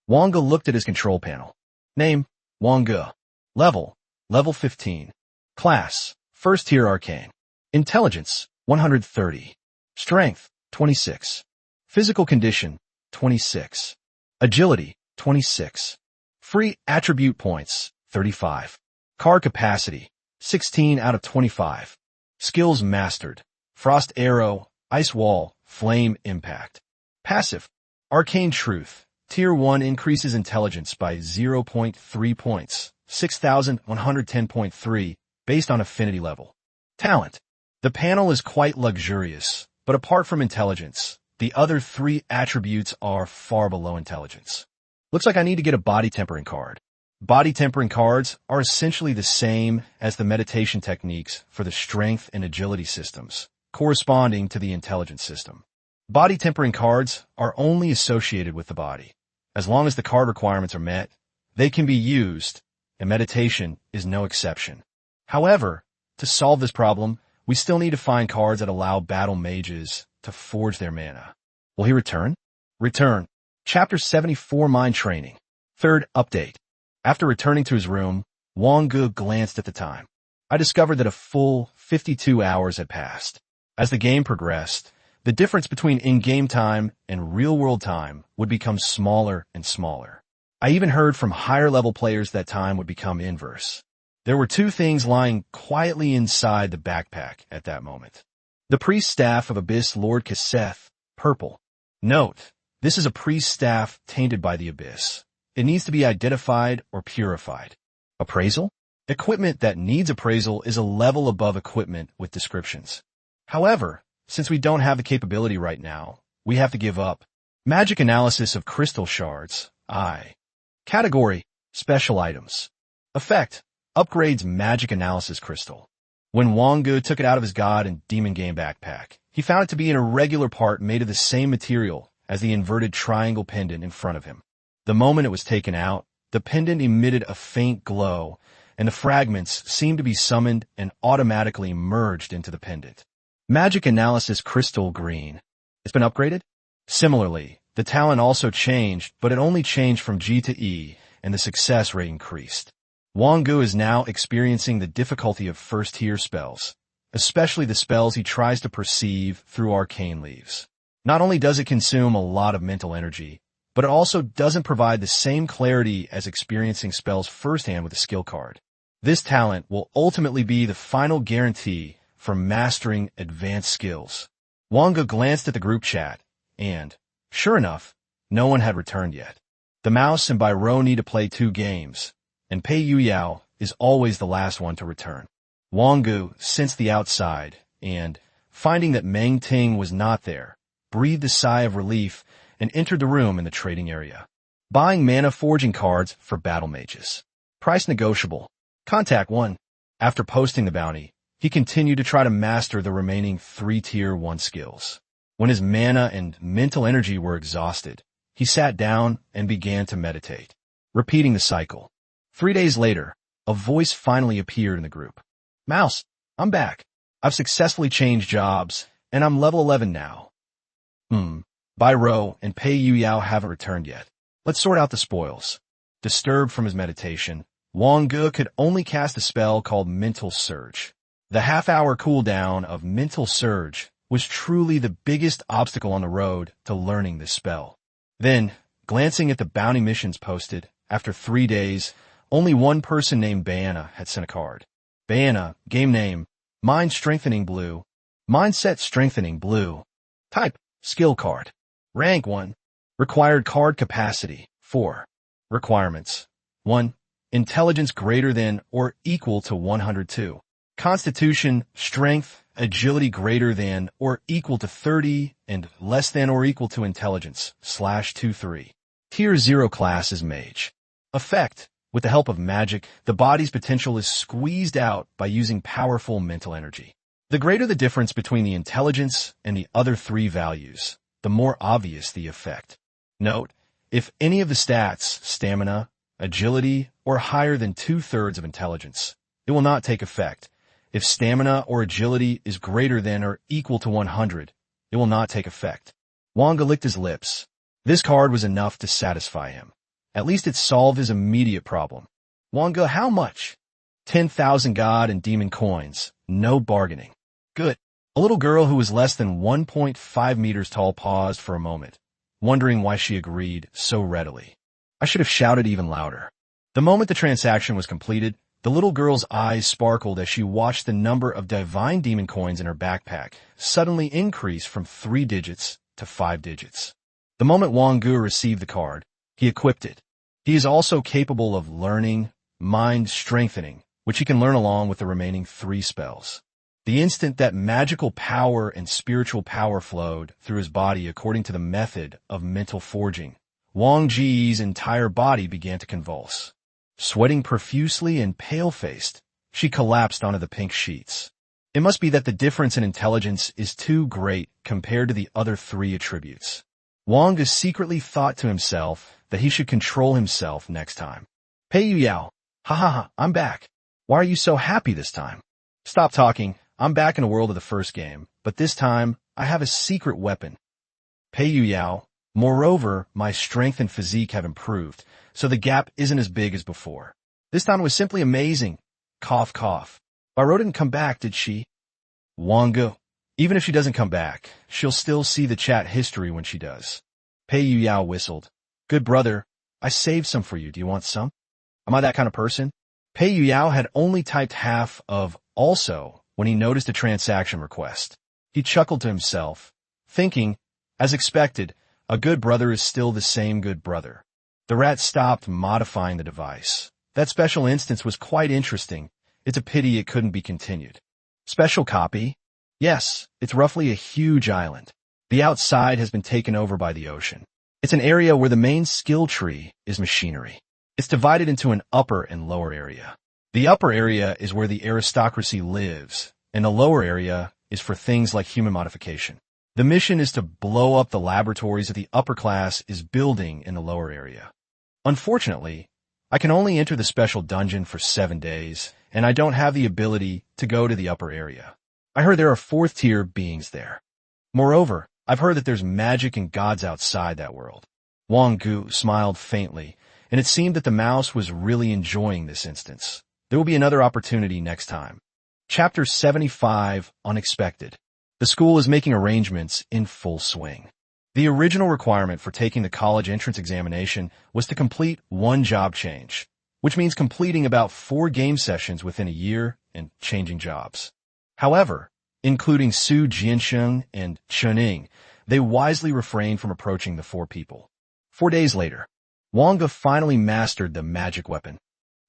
Wang Ge looked at his control panel. Name, Wang Ge. Level, level 15. Class, first tier arcane. Intelligence, 130. Strength, 26. Physical condition, 26. Agility, 26. Free attribute points, 35. Card capacity, 16 out of 25. Skills mastered. Frost Arrow, Ice Wall, Flame Impact. Passive. Arcane Truth. Tier 1 increases intelligence by 0.3 points, 6,110.3, based on affinity level. Talent. The panel is quite luxurious, but apart from intelligence, the other 3 attributes are far below intelligence. Looks like I need to get a body tempering card. Body tempering cards are essentially the same as the meditation techniques for the strength and agility systems, corresponding to the intelligence system. Body tempering cards are only associated with the body. As long as the card requirements are met, they can be used, and meditation is no exception. However, to solve this problem, we still need to find cards that allow battle mages to forge their mana. Will he return? Return. Chapter 74 Mind Training. Third update. After returning to his room, Wang Ge glanced at the time. I discovered that a full 52 hours had passed. As the game progressed, the difference between in-game time and real-world time would become smaller and smaller. I even heard from higher-level players that time would become inverse. There were two things lying quietly inside the backpack at that moment. The priest staff of Abyss Lord Kaseth, purple. Note, this is a priest staff tainted by the Abyss. It needs to be identified or purified. Appraisal? Equipment that needs appraisal is a level above equipment with descriptions. However, since we don't have the capability right now, we have to give up. Magic analysis of crystal shards. Category: special items. Effect: upgrades magic analysis crystal. When Wang Ge took it out of his god and demon game backpack, he found it to be an irregular part made of the same material as the inverted triangle pendant in front of him. The moment it was taken out, the pendant emitted a faint glow, and the fragments seemed to be summoned and automatically merged into the pendant. Magic Analysis Crystal Green. It's been upgraded? Similarly, the talent also changed, but it only changed from G to E, and the success rate increased. Wang Ge is now experiencing the difficulty of first-tier spells, especially the spells he tries to perceive through arcane leaves. Not only does it consume a lot of mental energy, but it also doesn't provide the same clarity as experiencing spells firsthand with a skill card. This talent will ultimately be the final guarantee for mastering advanced skills. Wang Ge glanced at the group chat, and, sure enough, no one had returned yet. The mouse and Bai Rou need to play 2 games, and Pei Yuyao is always the last one to return. Wang Ge sensed the outside, and, finding that Meng Ting was not there, breathed a sigh of relief and entered the room in the trading area. Buying mana forging cards for battle mages. Price negotiable. Contact 1. After posting the bounty, he continued to try to master the remaining 3 Tier 1 skills. When his mana and mental energy were exhausted, he sat down and began to meditate, repeating the cycle. 3 days later, a voice finally appeared in the group. Mouse, I'm back. I've successfully changed jobs, and I'm level 11 now. Bai Rou and Pei Yuyao haven't returned yet. Let's sort out the spoils. Disturbed from his meditation, Wang Ge could only cast a spell called Mental Surge. The half-hour cooldown of Mental Surge was truly the biggest obstacle on the road to learning this spell. Then, glancing at the bounty missions posted, after 3 days, only one person named Bayana had sent a card. Bayana, game name, Mind Strengthening Blue, Mindset Strengthening Blue. Type, skill card. Rank 1. Required card capacity, 4. Requirements. 1. Intelligence greater than or equal to 102. Constitution, strength, agility greater than or equal to 30 and less than or equal to intelligence, /23. Tier 0 class is Mage. Effect. With the help of magic, the body's potential is squeezed out by using powerful mental energy. The greater the difference between the intelligence and the other 3 values, the more obvious the effect. Note, if any of the stats, stamina, agility, or higher than 2/3 of intelligence, it will not take effect. If stamina or agility is greater than or equal to 100, it will not take effect. Wang Ge licked his lips. This card was enough to satisfy him. At least it solved his immediate problem. Wang Ge, how much? 10,000 god and demon coins. No bargaining. Good. A little girl who was less than 1.5 meters tall paused for a moment, wondering why she agreed so readily. I should have shouted even louder. The moment the transaction was completed, the little girl's eyes sparkled as she watched the number of divine demon coins in her backpack suddenly increase from 3 digits to 5 digits. The moment Wang Ge received the card, he equipped it. He is also capable of learning, mind strengthening, which he can learn along with the remaining 3 spells. The instant that magical power and spiritual power flowed through his body according to the method of mental forging, Wang Ge's entire body began to convulse. Sweating profusely and pale-faced, she collapsed onto the pink sheets. It must be that the difference in intelligence is too great compared to the other three attributes. Wang Ge secretly thought to himself that he should control himself next time. Pei Yuyao, ha ha ha, I'm back. Why are you so happy this time? Stop talking, I'm back in the world of the first game, but this time, I have a secret weapon. Pei Yuyao, moreover, my strength and physique have improved, so the gap isn't as big as before. This time was simply amazing. Cough, cough. Baro didn't come back, did she? Wang Ge, even if she doesn't come back, she'll still see the chat history when she does. Pei Yuyao whistled. Good brother, I saved some for you. Do you want some? Am I that kind of person? Pei Yuyao had only typed half of also when he noticed a transaction request. He chuckled to himself, thinking, as expected, a good brother is still the same good brother. The rat stopped modifying the device. That special instance was quite interesting. It's a pity it couldn't be continued. Special copy? Yes, it's roughly a huge island. The outside has been taken over by the ocean. It's an area where the main skill tree is machinery. It's divided into an upper and lower area. The upper area is where the aristocracy lives, and the lower area is for things like human modification. The mission is to blow up the laboratories that the upper class is building in the lower area. Unfortunately, I can only enter the special dungeon for 7 days, and I don't have the ability to go to the upper area. I heard there are 4th-tier beings there. Moreover, I've heard that there's magic and gods outside that world. Wang Ge smiled faintly, and it seemed that the mouse was really enjoying this instance. There will be another opportunity next time. Chapter 75, Unexpected. The school is making arrangements in full swing. The original requirement for taking the college entrance examination was to complete 1 job change, which means completing about 4 game sessions within a year and changing jobs. However, including Su Jiansheng and Chening, they wisely refrained from approaching the 4 people. 4 days later, Wang Ge finally mastered the magic weapon.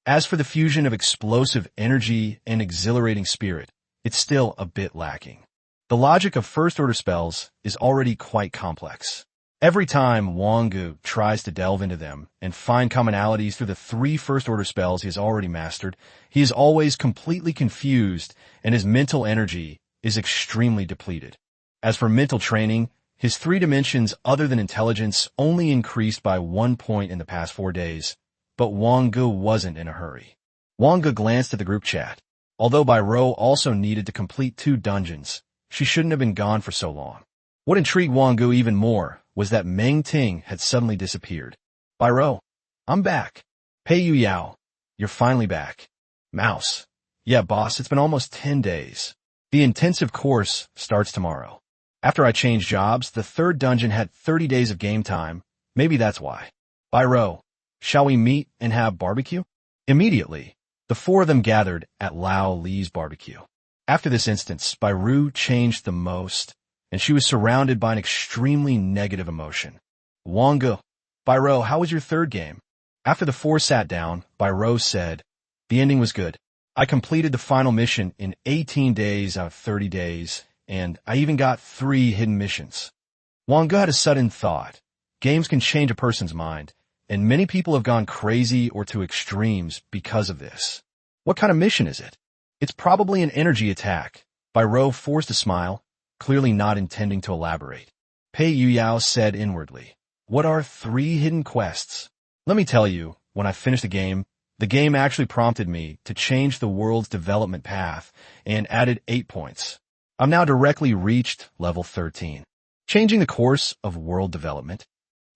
As for the fusion of explosive energy and exhilarating spirit, it's still a bit lacking. The logic of first-order spells is already quite complex. Every time Wang Ge tries to delve into them and find commonalities through the 3 first-order spells he has already mastered, he is always completely confused and his mental energy is extremely depleted. As for mental training, his 3 dimensions other than intelligence only increased by 1 point in the past 4 days, but Wang Ge wasn't in a hurry. Wang Ge glanced at the group chat. Although Baro also needed to complete 2 dungeons, she shouldn't have been gone for so long. What intrigued Wang Ge even more was that Meng Ting had suddenly disappeared. Baro, I'm back. Pei Yuyao, you're finally back. Mouse, yeah boss, it's been almost 10 days. The intensive course starts tomorrow. After I changed jobs, the 3rd dungeon had 30 days of game time. Maybe that's why. Baro, shall we meet and have barbecue? Immediately, the 4 of them gathered at Lao Li's barbecue. After this instance, Bairu changed the most, and she was surrounded by an extremely negative emotion. Wang Ge, Bairu, how was your 3rd game? After the 4 sat down, Bairu said, the ending was good. I completed the final mission in 18 days out of 30 days, and I even got 3 hidden missions. Wang Ge had a sudden thought. Games can change a person's mind, and many people have gone crazy or to extremes because of this. What kind of mission is it? It's probably an energy attack. Bairu forced a smile, clearly not intending to elaborate. Pei Yuyao said inwardly, what are 3 hidden quests? Let me tell you, when I finished the game actually prompted me to change the world's development path and added 8 points. I've now directly reached level 13. Changing the course of world development.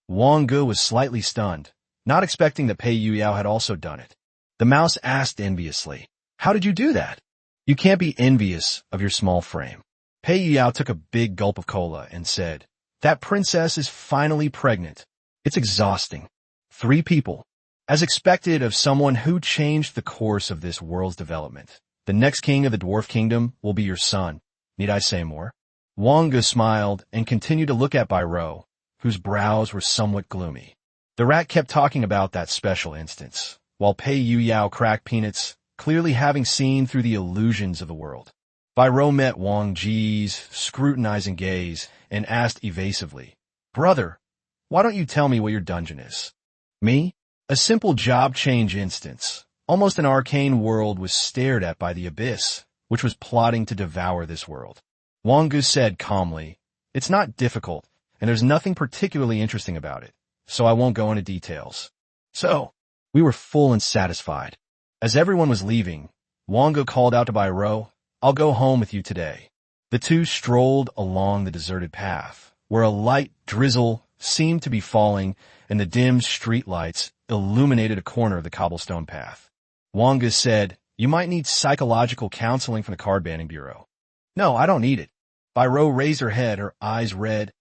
Wang Ge was slightly stunned, not expecting that Pei Yuyao had also done it. The mouse asked enviously, how did you do that? You can't be envious of your small frame. Pei Yuyao took a big gulp of cola and said, that princess is finally pregnant. It's exhausting. 3 people. As expected of someone who changed the course of this world's development. The next king of the dwarf kingdom will be your son. Need I say more? Wang Ge smiled and continued to look at Bairu, whose brows were somewhat gloomy. The rat kept talking about that special instance, while Pei Yuyao cracked peanuts, clearly having seen through the illusions of the world. Bairu met Wang Ge's scrutinizing gaze and asked evasively, brother, Why don't you tell me what your dungeon is? Me? A simple job change instance. Almost an arcane world was stared at by the abyss, which was plotting to devour this world. Wang Ge said calmly, "It's not difficult, and there's nothing particularly interesting about it, so I won't go into details." So, we were full and satisfied. As everyone was leaving, Wang Ge called out to Bai Ro, "I'll go home with you today." The two strolled along the deserted path, where a light drizzle seemed to be falling and the dim street lights illuminated a corner of the cobblestone path. Wang Ge said, "You might need psychological counseling from the card banning bureau." "No, I don't need it." Bai Ro raised her head, her eyes red.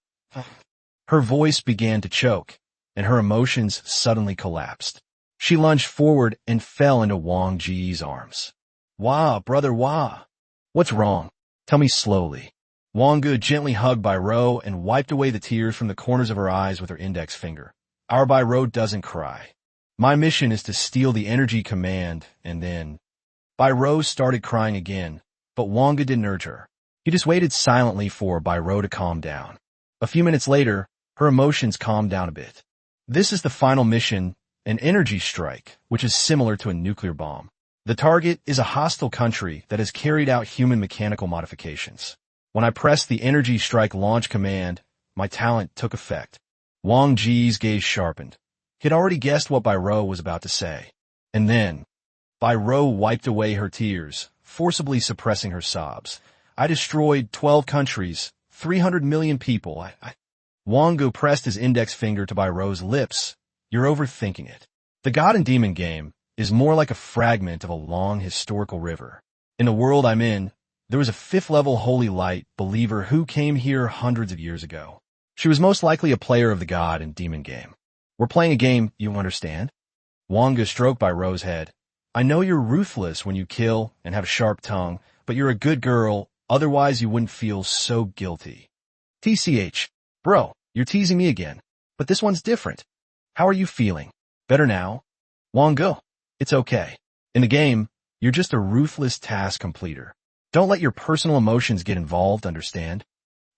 Her voice began to choke, and her emotions suddenly collapsed. She lunged forward and fell into Wang Ge's arms. "Wah, brother, wah. What's wrong? Tell me slowly." Wang Ge gently hugged Bai Ro and wiped away the tears from the corners of her eyes with her index finger. "Our Bai Ro doesn't cry. My mission is to steal the energy command, and then—" Bai Ro started crying again, but Wang Ge didn't urge her. He just waited silently for Bai Ro to calm down. A few minutes later, her emotions calmed down a bit. "This is the final mission, an energy strike, which is similar to a nuclear bomb. The target is a hostile country that has carried out human mechanical modifications. When I pressed the energy strike launch command, my talent took effect." Wang Ge's gaze sharpened. He had already guessed what Bai Ro was about to say. And then, Bai Ro wiped away her tears, forcibly suppressing her sobs. "I destroyed 12 countries, 300 million people. Wang Ge pressed his index finger to Bai Ro's lips. "You're overthinking it. The God and Demon game is more like a fragment of a long historical river. In the world I'm in, there was a 5th-level holy light believer who came here hundreds of years ago. She was most likely a player of the God and Demon game. We're playing a game, you understand?" Wang Ge stroked Bai Ro's head. "I know you're ruthless when you kill and have a sharp tongue, but you're a good girl, otherwise you wouldn't feel so guilty." "TCH. Bro, you're teasing me again. But this one's different. How are you feeling? Better now?" "Wang Ge, it's okay. In the game, you're just a ruthless task completer. Don't let your personal emotions get involved, understand?"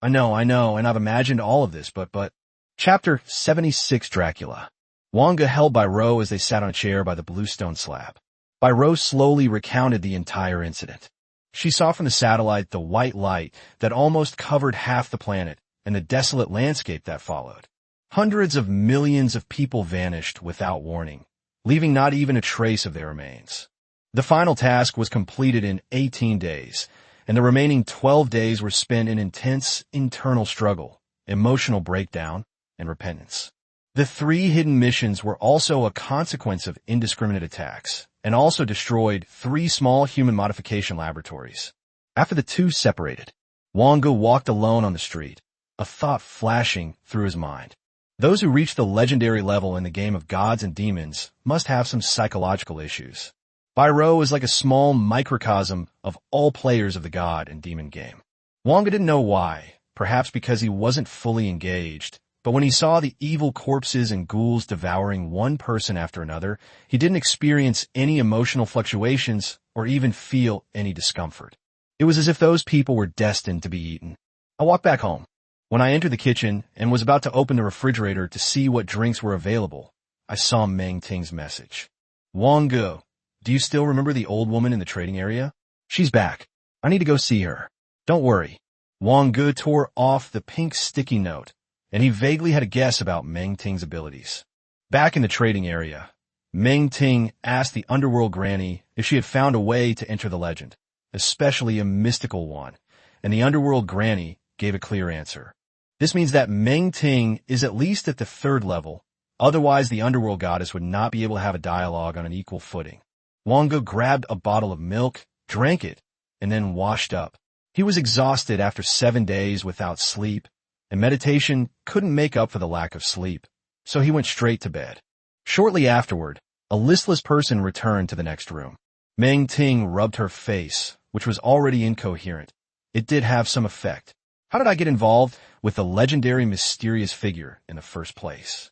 I know, and I've imagined all of this, but... Chapter 76 Dracula. Wang Ge held Bai Ro as they sat on a chair by the bluestone slab. Bai Ro slowly recounted the entire incident. She saw from the satellite the white light that almost covered half the planet and the desolate landscape that followed. Hundreds of millions of people vanished without warning, leaving not even a trace of their remains. The final task was completed in 18 days, and the remaining 12 days were spent in intense internal struggle, emotional breakdown, and repentance. The 3 hidden missions were also a consequence of indiscriminate attacks, and also destroyed 3 small human modification laboratories. After the two separated, Wang Ge walked alone on the street, a thought flashing through his mind. Those who reach the legendary level in the game of gods and demons must have some psychological issues. Bai Ro is like a small microcosm of all players of the God and Demon game. Wang Ge didn't know why, perhaps because he wasn't fully engaged, but when he saw the evil corpses and ghouls devouring one person after another, he didn't experience any emotional fluctuations or even feel any discomfort. It was as if those people were destined to be eaten. I walked back home. When I entered the kitchen and was about to open the refrigerator to see what drinks were available, I saw Meng Ting's message. "Wang Ge, do you still remember the old woman in the trading area? She's back. I need to go see her. Don't worry." Wang Ge tore off the pink sticky note, and he vaguely had a guess about Meng Ting's abilities. Back in the trading area, Meng Ting asked the underworld granny if she had found a way to enter the legend, especially a mystical one, and the underworld granny gave a clear answer. This means that Meng Ting is at least at the 3rd level, otherwise the underworld goddess would not be able to have a dialogue on an equal footing. Wang Ge grabbed a bottle of milk, drank it, and then washed up. He was exhausted after 7 days without sleep, and meditation couldn't make up for the lack of sleep, so he went straight to bed. Shortly afterward, a listless person returned to the next room. Meng Ting rubbed her face, which was already incoherent. It did have some effect. How did I get involved with the legendary mysterious figure in the first place?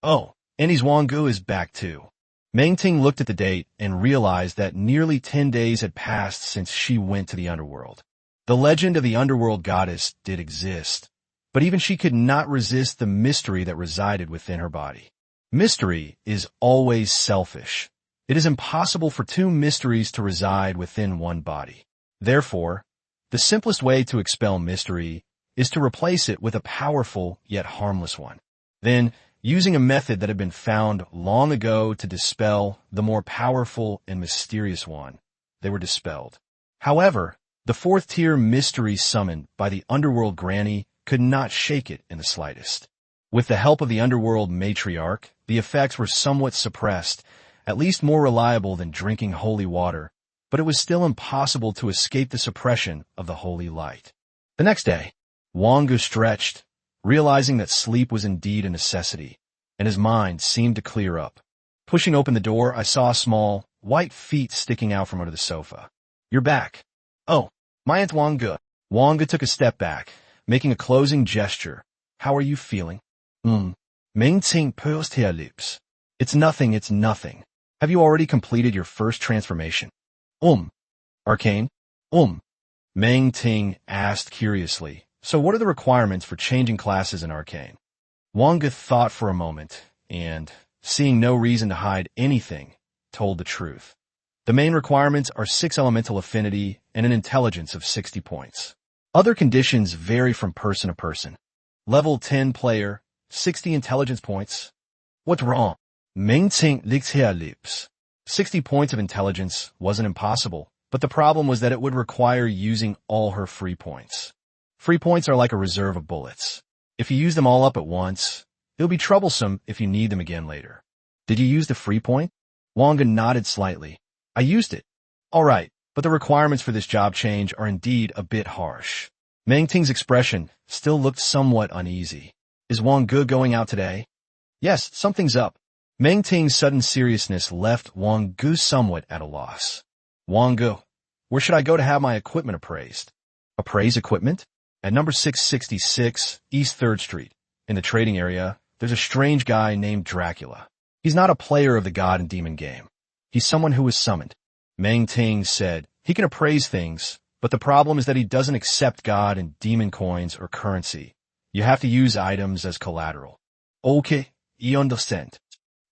Oh, Annie's Wang Ge is back too. Meng Ting looked at the date and realized that nearly 10 days had passed since she went to the underworld. The legend of the underworld goddess did exist, but even she could not resist the mystery that resided within her body. Mystery is always selfish. It is impossible for two mysteries to reside within one body. Therefore, the simplest way to expel mystery is to replace it with a powerful yet harmless one. Then, using a method that had been found long ago to dispel the more powerful and mysterious one, they were dispelled. However, the fourth-tier mystery summoned by the underworld granny could not shake it in the slightest. With the help of the underworld matriarch, the effects were somewhat suppressed, at least more reliable than drinking holy water, but it was still impossible to escape the suppression of the holy light. The next day, Wang Ge stretched, realizing that sleep was indeed a necessity, and his mind seemed to clear up. Pushing open the door, I saw small, white feet sticking out from under the sofa. "You're back." "Oh, my Aunt Wang Ge." Wang Ge took a step back, making a closing gesture. "How are you feeling?" Maintain post her lips. It's nothing. Have you already completed your first transformation?" Arcane? Meng Ting asked curiously. "So what are the requirements for changing classes in Arcane?" Wang Ge thought for a moment, and, seeing no reason to hide anything, told the truth. The main requirements are 6 elemental affinity and an intelligence of 60 points. Other conditions vary from person to person. Level 10 player, 60 intelligence points. What's wrong? Meng Ting licked her lips. 60 points of intelligence wasn't impossible, but the problem was that it would require using all her free points. Free points are like a reserve of bullets. If you use them all up at once, it'll be troublesome if you need them again later. Did you use the free point? Wang Ge nodded slightly. I used it. All right, but the requirements for this job change are indeed a bit harsh. Meng Ting's expression still looked somewhat uneasy. Is Wang Ge going out today? Yes, something's up. Meng Ting's sudden seriousness left Wang Ge somewhat at a loss. Wang Ge, where should I go to have my equipment appraised? Appraise equipment? At number 666, East 3rd Street. In the trading area, there's a strange guy named Dracula. He's not a player of the God and Demon game. He's someone who was summoned. Meng Ting said, he can appraise things, but the problem is that he doesn't accept God and Demon coins or currency. You have to use items as collateral. Okay, you understand.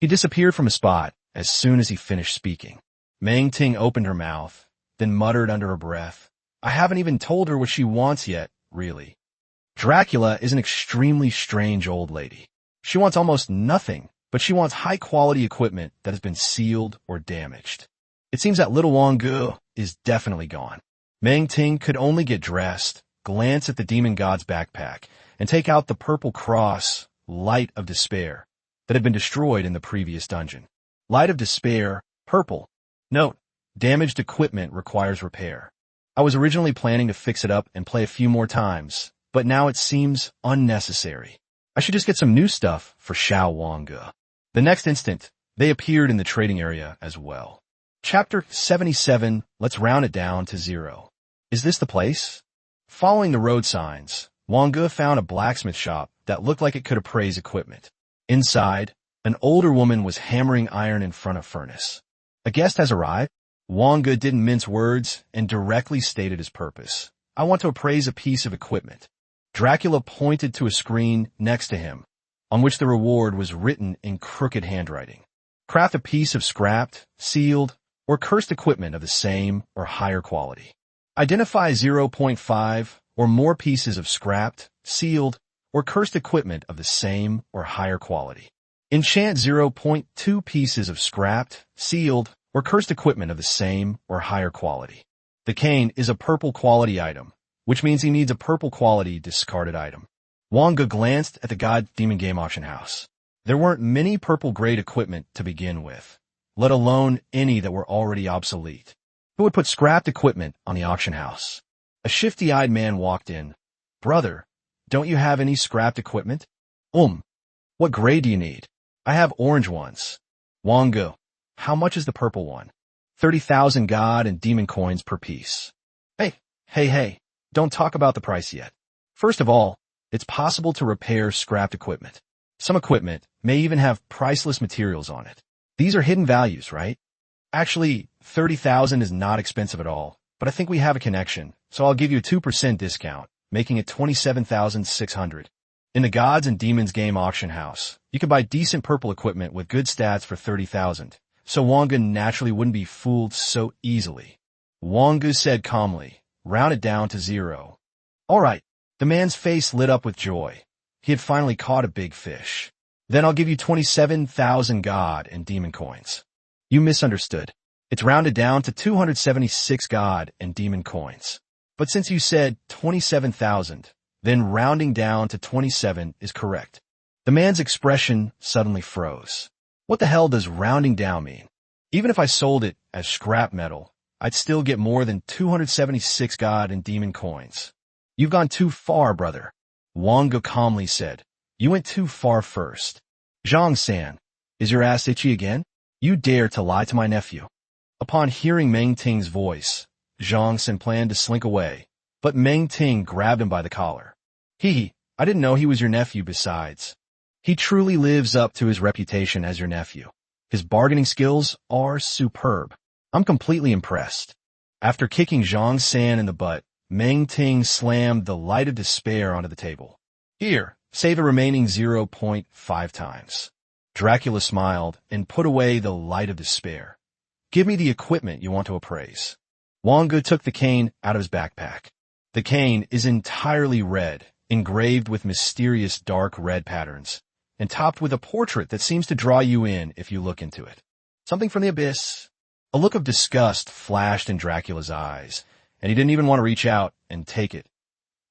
He disappeared from his spot as soon as he finished speaking. Meng Ting opened her mouth, then muttered under her breath, I haven't even told her what she wants yet, really. Dracula is an extremely strange old lady. She wants almost nothing, but she wants high-quality equipment that has been sealed or damaged. It seems that little Wang Ge is definitely gone. Meng Ting could only get dressed, glance at the demon god's backpack, and take out the purple cross, Light of Despair, that had been destroyed in the previous dungeon. Light of Despair, purple. Note, damaged equipment requires repair. I was originally planning to fix it up and play a few more times, but now it seems unnecessary. I should just get some new stuff for Xiao Wang Ge. The next instant, they appeared in the trading area as well. Chapter 77, let's round it down to 0. Is this the place? Following the road signs, Wang Ge found a blacksmith shop that looked like it could appraise equipment. Inside, an older woman was hammering iron in front of furnace. A guest has arrived. Wang Ge didn't mince words and directly stated his purpose. I want to appraise a piece of equipment. Dracula pointed to a screen next to him, on which the reward was written in crooked handwriting. Craft a piece of scrapped, sealed, or cursed equipment of the same or higher quality. Identify 0.5 or more pieces of scrapped, sealed, or cursed equipment of the same or higher quality. Enchant 0.2 pieces of scrapped, sealed, or cursed equipment of the same or higher quality. Decaying is a purple quality item, which means he needs a purple quality discarded item. Wang Ge glanced at the God Demon Game auction house. There weren't many purple-grade equipment to begin with, let alone any that were already obsolete. Who would put scrapped equipment on the auction house? A shifty-eyed man walked in. Brother, don't you have any scrapped equipment? What grade do you need? I have orange ones. Wang Ge, how much is the purple one? 30,000 God and Demon coins per piece. Hey, don't talk about the price yet. First of all, it's possible to repair scrapped equipment. Some equipment may even have priceless materials on it. These are hidden values, right? Actually, 30,000 is not expensive at all, but I think we have a connection, so I'll give you a 2% discount. making it 27,600. In the Gods and Demons game auction house, you could buy decent purple equipment with good stats for 30,000, so Wang Ge naturally wouldn't be fooled so easily. Wang Ge said calmly, "Round it down to 0. All right." The man's face lit up with joy. He had finally caught a big fish. "Then I'll give you 27,000 God and Demon coins." "You misunderstood. It's rounded down to 276 God and Demon coins. But since you said 27,000, then rounding down to 27 is correct." The man's expression suddenly froze. What the hell does rounding down mean? Even if I sold it as scrap metal, I'd still get more than 276 God and Demon coins. "You've gone too far, brother," Wang Ge calmly said. "You went too far first." "Zhang-san, is your ass itchy again? You dare to lie to my nephew?" Upon hearing Meng Ting's voice, Zhang-san planned to slink away, but Meng Ting grabbed him by the collar. I didn't know he was your nephew besides. He truly lives up to his reputation as your nephew. His bargaining skills are superb. I'm completely impressed." After kicking Zhang-san in the butt, Meng Ting slammed the Light of Despair onto the table. "Here, save the remaining 0.5 times. Dracula smiled and put away the Light of Despair. "Give me the equipment you want to appraise." Wang Ge took the cane out of his backpack. The cane is entirely red, engraved with mysterious dark red patterns, and topped with a portrait that seems to draw you in if you look into it. "Something from the abyss." A look of disgust flashed in Dracula's eyes, and he didn't even want to reach out and take it.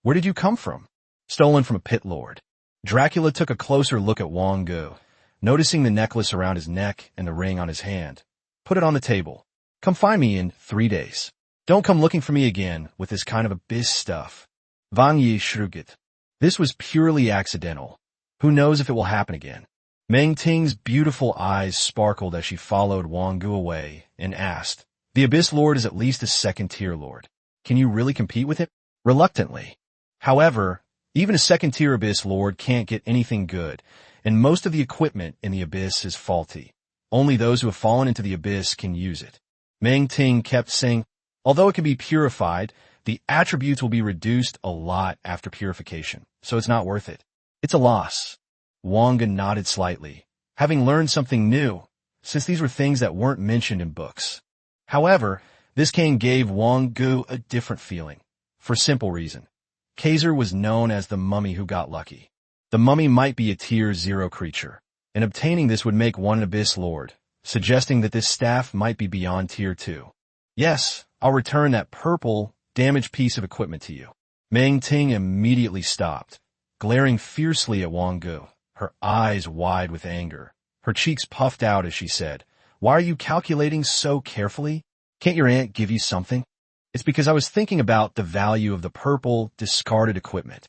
"Where did you come from?" "Stolen from a pit lord." Dracula took a closer look at Wang Ge, noticing the necklace around his neck and the ring on his hand. Put it on the table. "Come find me in 3 days. Don't come looking for me again with this kind of abyss stuff." Wang Ge shrugged. This was purely accidental. Who knows if it will happen again? Meng Ting's beautiful eyes sparkled as she followed Wang Ge away and asked, "The Abyss Lord is at least a second-tier lord. Can you really compete with him?" Reluctantly. However, even a second-tier Abyss Lord can't get anything good, and most of the equipment in the Abyss is faulty. Only those who have fallen into the Abyss can use it. Meng Ting kept saying, "Although it can be purified, the attributes will be reduced a lot after purification, so it's not worth it. It's a loss." Wang Ge nodded slightly, having learned something new, since these were things that weren't mentioned in books. However, this cane gave Wang Ge a different feeling, for simple reason. Kaiser was known as the mummy who got lucky. The mummy might be a tier 0 creature, and obtaining this would make one an Abyss Lord, suggesting that this staff might be beyond tier 2. "Yes, I'll return that purple, damaged piece of equipment to you." Meng Ting immediately stopped, glaring fiercely at Wang Ge, her eyes wide with anger. Her cheeks puffed out as she said, "Why are you calculating so carefully? Can't your aunt give you something?" "It's because I was thinking about the value of the purple, discarded equipment."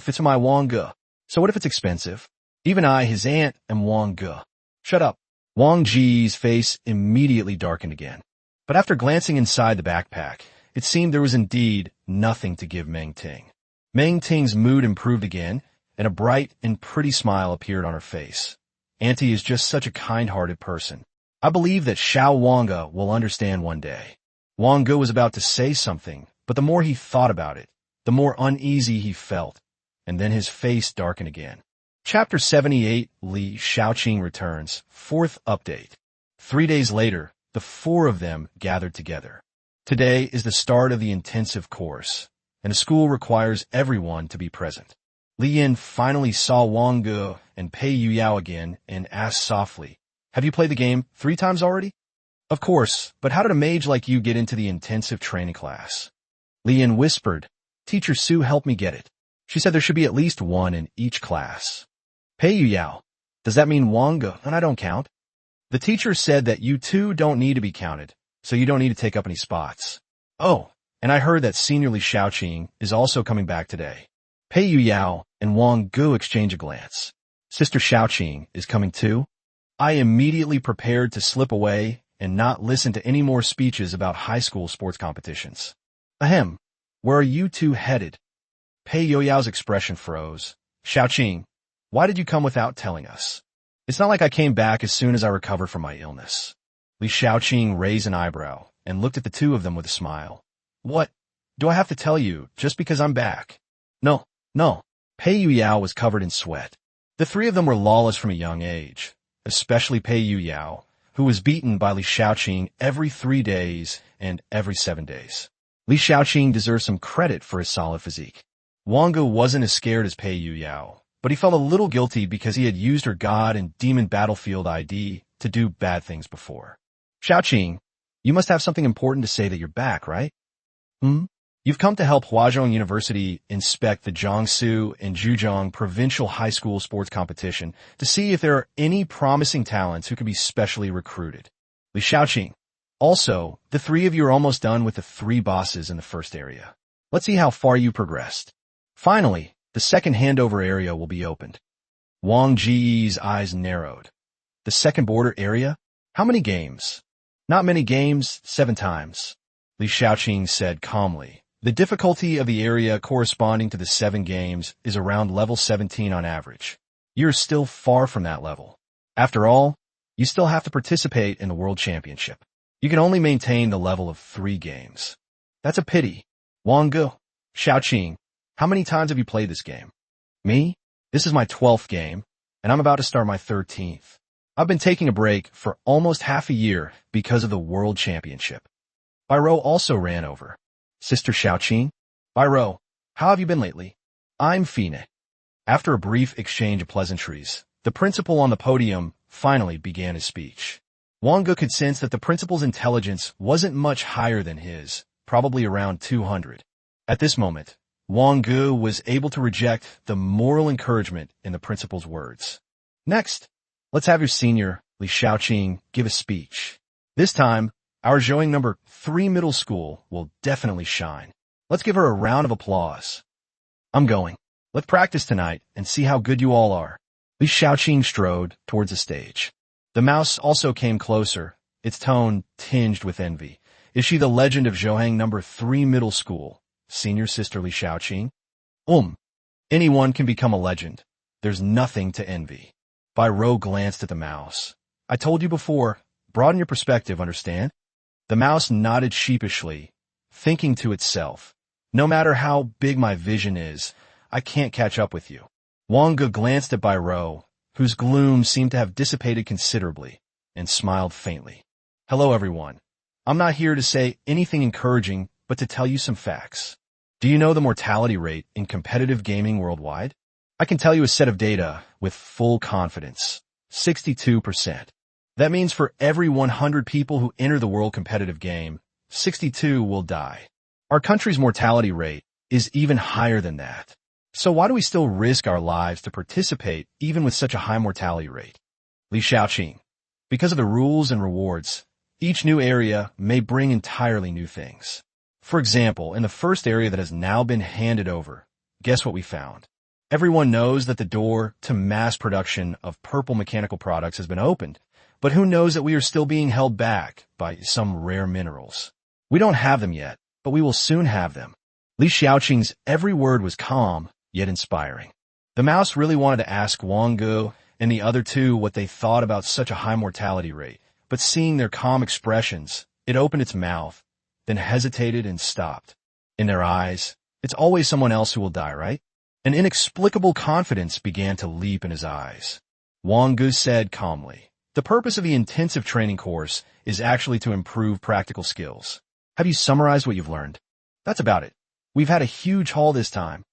"Fits my Wang Ge. So what if it's expensive?" "Even I, his aunt, am Wang Ge." "Shut up." Wang Ge's face immediately darkened again. But after glancing inside the backpack, it seemed there was indeed nothing to give Meng Ting. Meng Ting's mood improved again, and a bright and pretty smile appeared on her face. "Auntie is just such a kind-hearted person. I believe that Xiao Wang Ge will understand one day." Wang Ge was about to say something, but the more he thought about it, the more uneasy he felt, and then his face darkened again. Chapter 78, Li Shaoqing returns, 4th update. 3 days later, the 4 of them gathered together. Today is the start of the intensive course, and the school requires everyone to be present. Li Yin finally saw Wang Ge and Pei Yuyao again and asked softly, "Have you played the game 3 times already?" "Of course, but how did a mage like you get into the intensive training class?" Li Yin whispered, "Teacher Sue helped me get it. She said there should be at least 1 in each class." "Pei Yuyao, does that mean Wang Ge and I don't count?" "The teacher said that you two don't need to be counted, so you don't need to take up any spots." "Oh, and I heard that Senior Li Shaoqing is also coming back today." Pei Yuyao and Wang Ge exchange a glance. "Sister Shaoqing is coming too?" I immediately prepared to slip away and not listen to any more speeches about high school sports competitions. "Ahem, where are you two headed?" Pei Yuyao's expression froze. "Shaoqing, why did you come without telling us?" "It's not like I came back as soon as I recovered from my illness." Li Shaoqing raised an eyebrow and looked at the two of them with a smile. "What? Do I have to tell you just because I'm back?" No, no. Pei Yuyao was covered in sweat. The three of them were lawless from a young age, especially Pei Yuyao, who was beaten by Li Shaoqing every 3 days and every 7 days. Li Shaoqing deserves some credit for his solid physique. Wang Ge wasn't as scared as Pei Yuyao, but he felt a little guilty because he had used her god and demon battlefield ID to do bad things before. Shaoqing, you must have something important to say that you're back, right? You've come to help Huazhong University inspect the Jiangsu and Zhejiang provincial high school sports competition to see if there are any promising talents who could be specially recruited. Li Shaoqing. Also, the three of you are almost done with the 3 bosses in the first area. Let's see how far you progressed. Finally, the second handover area will be opened. Wang Ge's eyes narrowed. The second border area? How many games? Not many games, 7 times. Li Shaoqing said calmly. The difficulty of the area corresponding to the 7 games is around level 17 on average. You're still far from that level. After all, you still have to participate in the World Championship. You can only maintain the level of 3 games. That's a pity. Wang Ge, Shaoqing, how many times have you played this game? Me? This is my 12th game, and I'm about to start my 13th. I've been taking a break for almost half a year because of the World Championship. Bairo also ran over. Sister Shaoqing? Bairo, how have you been lately? I'm Fine. After a brief exchange of pleasantries, the principal on the podium finally began his speech. Wang Ge could sense that the principal's intelligence wasn't much higher than his, probably around 200. At this moment, Wang Ge was able to reject the moral encouragement in the principal's words. Next, let's have your senior, Li Shaoqing, give a speech. This time, our Zhoang number 3 middle school will definitely shine. Let's give her a round of applause. I'm going. Let's practice tonight and see how good you all are. Li Shaoqing strode towards the stage. The mouse also came closer, its tone tinged with envy. Is she the legend of Zhoang number 3 middle school, senior sister Li Shaoqing? Anyone can become a legend. There's nothing to envy. Bairo glanced at the mouse. I told you before, broaden your perspective, understand? The mouse nodded sheepishly, thinking to itself, no matter how big my vision is, I can't catch up with you. Wang Ge glanced at Bairo, whose gloom seemed to have dissipated considerably, and smiled faintly. Hello, everyone. I'm not here to say anything encouraging, but to tell you some facts. Do you know the mortality rate in competitive gaming worldwide? I can tell you a set of data with full confidence. 62%. That means for every 100 people who enter the world competitive game, 62 will die. Our country's mortality rate is even higher than that. So why do we still risk our lives to participate even with such a high mortality rate? Li Shaoqing. Because of the rules and rewards, each new area may bring entirely new things. For example, in the first area that has now been handed over, guess what we found? Everyone knows that the door to mass production of purple mechanical products has been opened, but who knows that we are still being held back by some rare minerals. We don't have them yet, but we will soon have them. Li Shaoqing's every word was calm, yet inspiring. The mouse really wanted to ask Wang Ge and the other two what they thought about such a high mortality rate, but seeing their calm expressions, it opened its mouth, then hesitated and stopped. In their eyes, it's always someone else who will die, right? An inexplicable confidence began to leap in his eyes. Wang Ge said calmly, the purpose of the intensive training course is actually to improve practical skills. Have you summarized what you've learned? That's about it. We've had a huge haul this time.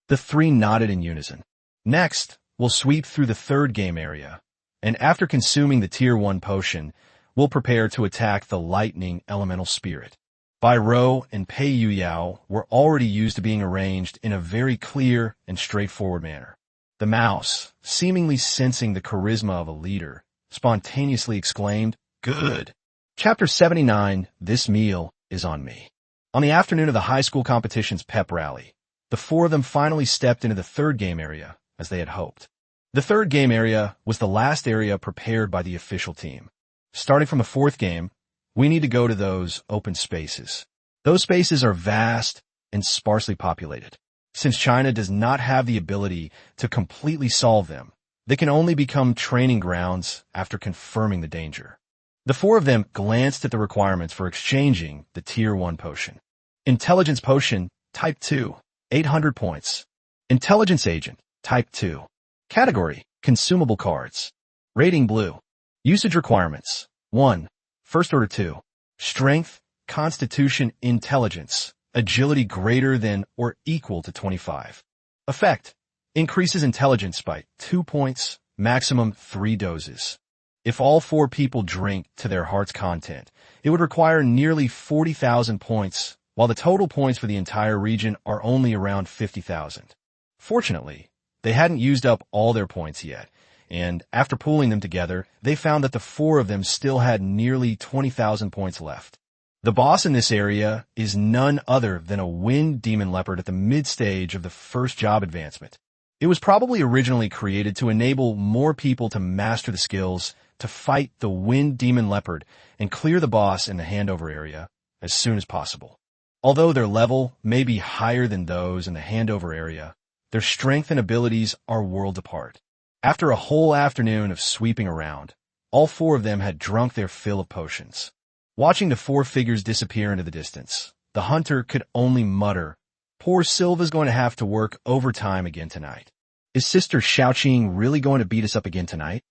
The three nodded in unison. Next, we'll sweep through the third game area, and after consuming the Tier 1 potion, we'll prepare to attack the lightning elemental spirit. Bairo and Pei Yuyao were already used to being arranged in a very clear and straightforward manner. The mouse, seemingly sensing the charisma of a leader, spontaneously exclaimed, Good! Chapter 79, This Meal is on Me. On the afternoon of the high school competition's pep rally, the four of them finally stepped into the third game area, as they had hoped. The third game area was the last area prepared by the official team. Starting from the fourth game, we need to go to those open spaces. Those spaces are vast and sparsely populated. Since China does not have the ability to completely solve them, they can only become training grounds after confirming the danger. The four of them glanced at the requirements for exchanging the Tier 1 potion. Intelligence Potion, Type 2. 800 points. Intelligence Agent, Type 2. Category, Consumable Cards. Rating Blue. Usage Requirements. 1. First Order 2. Strength, Constitution, Intelligence. Agility greater than or equal to 25. Effect. Increases intelligence by 2 points, maximum 3 doses. If all 4 people drink to their heart's content, it would require nearly 40,000 points, while the total points for the entire region are only around 50,000. Fortunately, they hadn't used up all their points yet, and after pooling them together, they found that the 4 of them still had nearly 20,000 points left. The boss in this area is none other than a wind demon leopard at the mid-stage of the first job advancement. It was probably originally created to enable more people to master the skills to fight the wind demon leopard and clear the boss in the handover area as soon as possible. Although their level may be higher than those in the handover area, their strength and abilities are worlds apart. After a whole afternoon of sweeping around, all 4 of them had drunk their fill of potions. Watching the 4 figures disappear into the distance, the hunter could only mutter, "Poor Silva's going to have to work overtime again tonight. Is Sister Xiaoqing really going to beat us up again tonight?"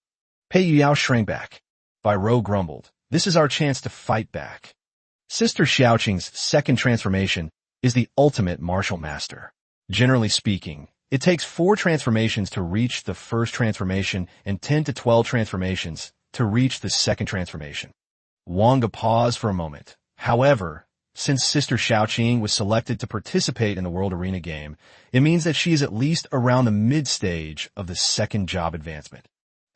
Pei Yuyao shrank back. Ro grumbled, "This is our chance to fight back." Sister Xiaoqing's second transformation is the ultimate martial master. Generally speaking, it takes 4 transformations to reach the first transformation and 10 to 12 transformations to reach the second transformation. Wang Ge paused for a moment. However, since Sister Xiaoqing was selected to participate in the World Arena game, it means that she is at least around the mid-stage of the second job advancement.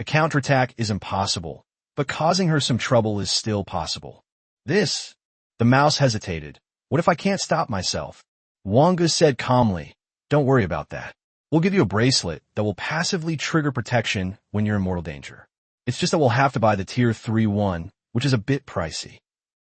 A counterattack is impossible, but causing her some trouble is still possible. The mouse hesitated. "What if I can't stop myself?" Wang Ge said calmly, "Don't worry about that. We'll give you a bracelet that will passively trigger protection when you're in mortal danger. It's just that we'll have to buy the Tier 3 one, which is a bit pricey."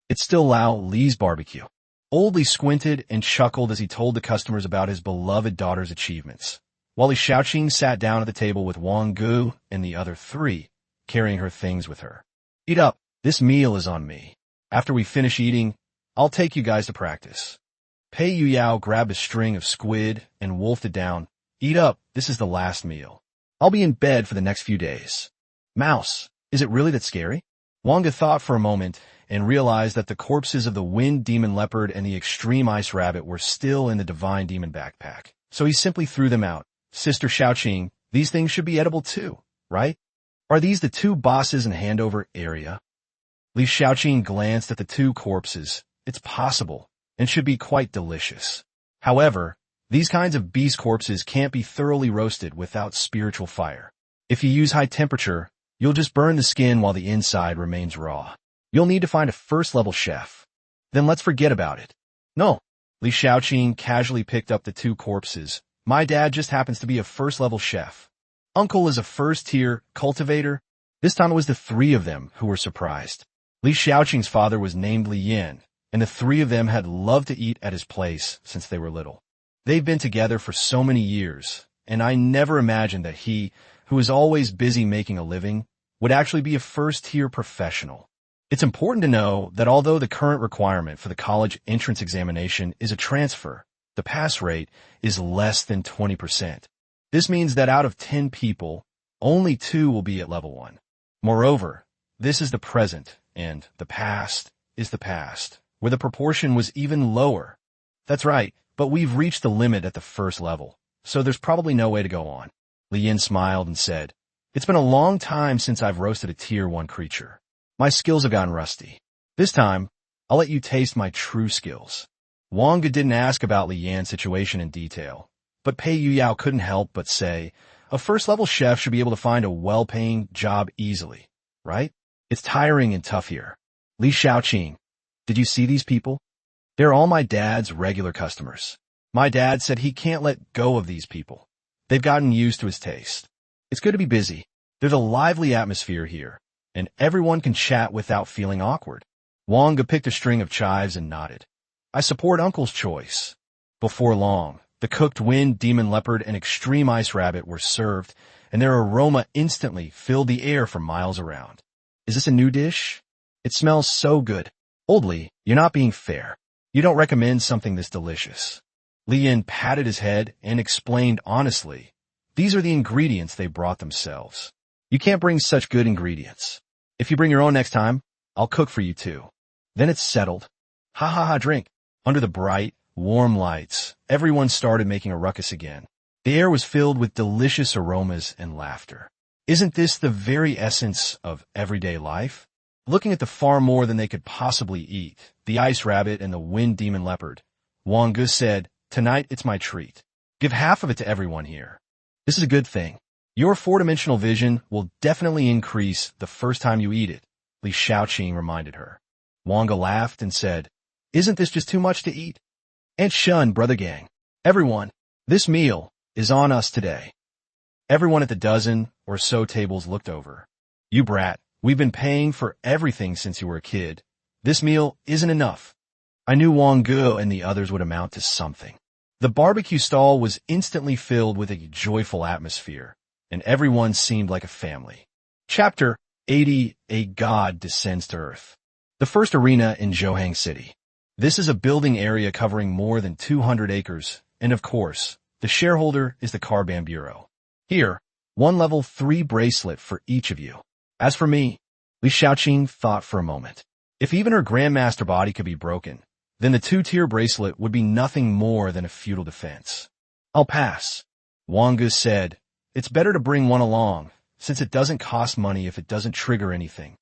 It's still Lao Li's barbecue. Old Li squinted and chuckled as he told the customers about his beloved daughter's achievements, while Li Xiaoqing sat down at the table with Wang Ge and the other 3, carrying her things with her. "Eat up. This meal is on me. After we finish eating, I'll take you guys to practice." Pei Yuyao grabbed a string of squid and wolfed it down. "Eat up. This is the last meal. I'll be in bed for the next few days." "Mouse, is it really that scary?" Wang Ge thought for a moment and realized that the corpses of the wind demon leopard and the extreme ice rabbit were still in the divine demon backpack. So he simply threw them out. "Sister Xiaoqing, these things should be edible too, right? Are these the 2 bosses in handover area?" Li Xiaoqing glanced at the 2 corpses. "It's possible, and should be quite delicious. However, these kinds of beast corpses can't be thoroughly roasted without spiritual fire. If you use high temperature, you'll just burn the skin while the inside remains raw. You'll need to find a first-level chef. Then let's forget about it." "No." Li Xiaoqing casually picked up the 2 corpses. "My dad just happens to be a first-level chef. Uncle is a first-tier cultivator." This time it was the 3 of them who were surprised. Li Xiaoqing's father was named Li Yin, and the 3 of them had loved to eat at his place since they were little. They've been together for so many years, and I never imagined that he, who is always busy making a living, would actually be a first-tier professional. It's important to know that although the current requirement for the college entrance examination is a transfer, the pass rate is less than 20%. This means that out of 10 people, only 2 will be at level 1. Moreover, this is the present, and the past is the past, where the proportion was even lower. That's right, but we've reached the limit at the first level, so there's probably no way to go on. Li Yin smiled and said, "It's been a long time since I've roasted a Tier 1 creature. My skills have gotten rusty. This time, I'll let you taste my true skills." Wang Ge didn't ask about Li Yan's situation in detail, but Pei Yuyao couldn't help but say, "A first-level chef should be able to find a well-paying job easily, right? It's tiring and tough here." "Li Xiaoqing, did you see these people? They're all my dad's regular customers. My dad said he can't let go of these people. They've gotten used to his taste. It's good to be busy. There's a lively atmosphere here, and everyone can chat without feeling awkward." Wang Ge picked a string of chives and nodded. "I support Uncle's choice." Before long, the cooked wind demon leopard and extreme ice rabbit were served, and their aroma instantly filled the air for miles around. "Is this a new dish? It smells so good." "Old Li, you're not being fair. You don't recommend something this delicious." Li Yin patted his head and explained honestly, "These are the ingredients they brought themselves. You can't bring such good ingredients. If you bring your own next time, I'll cook for you too." Then it's settled. Ha ha ha, drink. Under the bright, warm lights, everyone started making a ruckus again. The air was filled with delicious aromas and laughter. Isn't this the very essence of everyday life? Looking at the far more than they could possibly eat, the ice rabbit and the wind demon leopard, Wang Ge said, "Tonight it's my treat. Give half of it to everyone here. This is a good thing. Your four-dimensional vision will definitely increase the first time you eat it," Li Shaoqing reminded her. Wang Ge laughed and said, "Isn't this just too much to eat? And shun, brother gang. Everyone, this meal is on us today." Everyone at the dozen or so tables looked over. "You brat, we've been paying for everything since you were a kid. This meal isn't enough." I knew Wang Ge and the others would amount to something. The barbecue stall was instantly filled with a joyful atmosphere, and everyone seemed like a family. Chapter 80, A God Descends to Earth. The first arena in Zhohang City. This is a building area covering more than 200 acres, and of course, the shareholder is the Carbon Bureau. Here, one level 3 bracelet for each of you. As for me, Li Shaoqing thought for a moment. If even her Grandmaster body could be broken, then the 2-tier bracelet would be nothing more than a futile defense. "I'll pass," Wang Ge said. "It's better to bring one along, since it doesn't cost money if it doesn't trigger anything."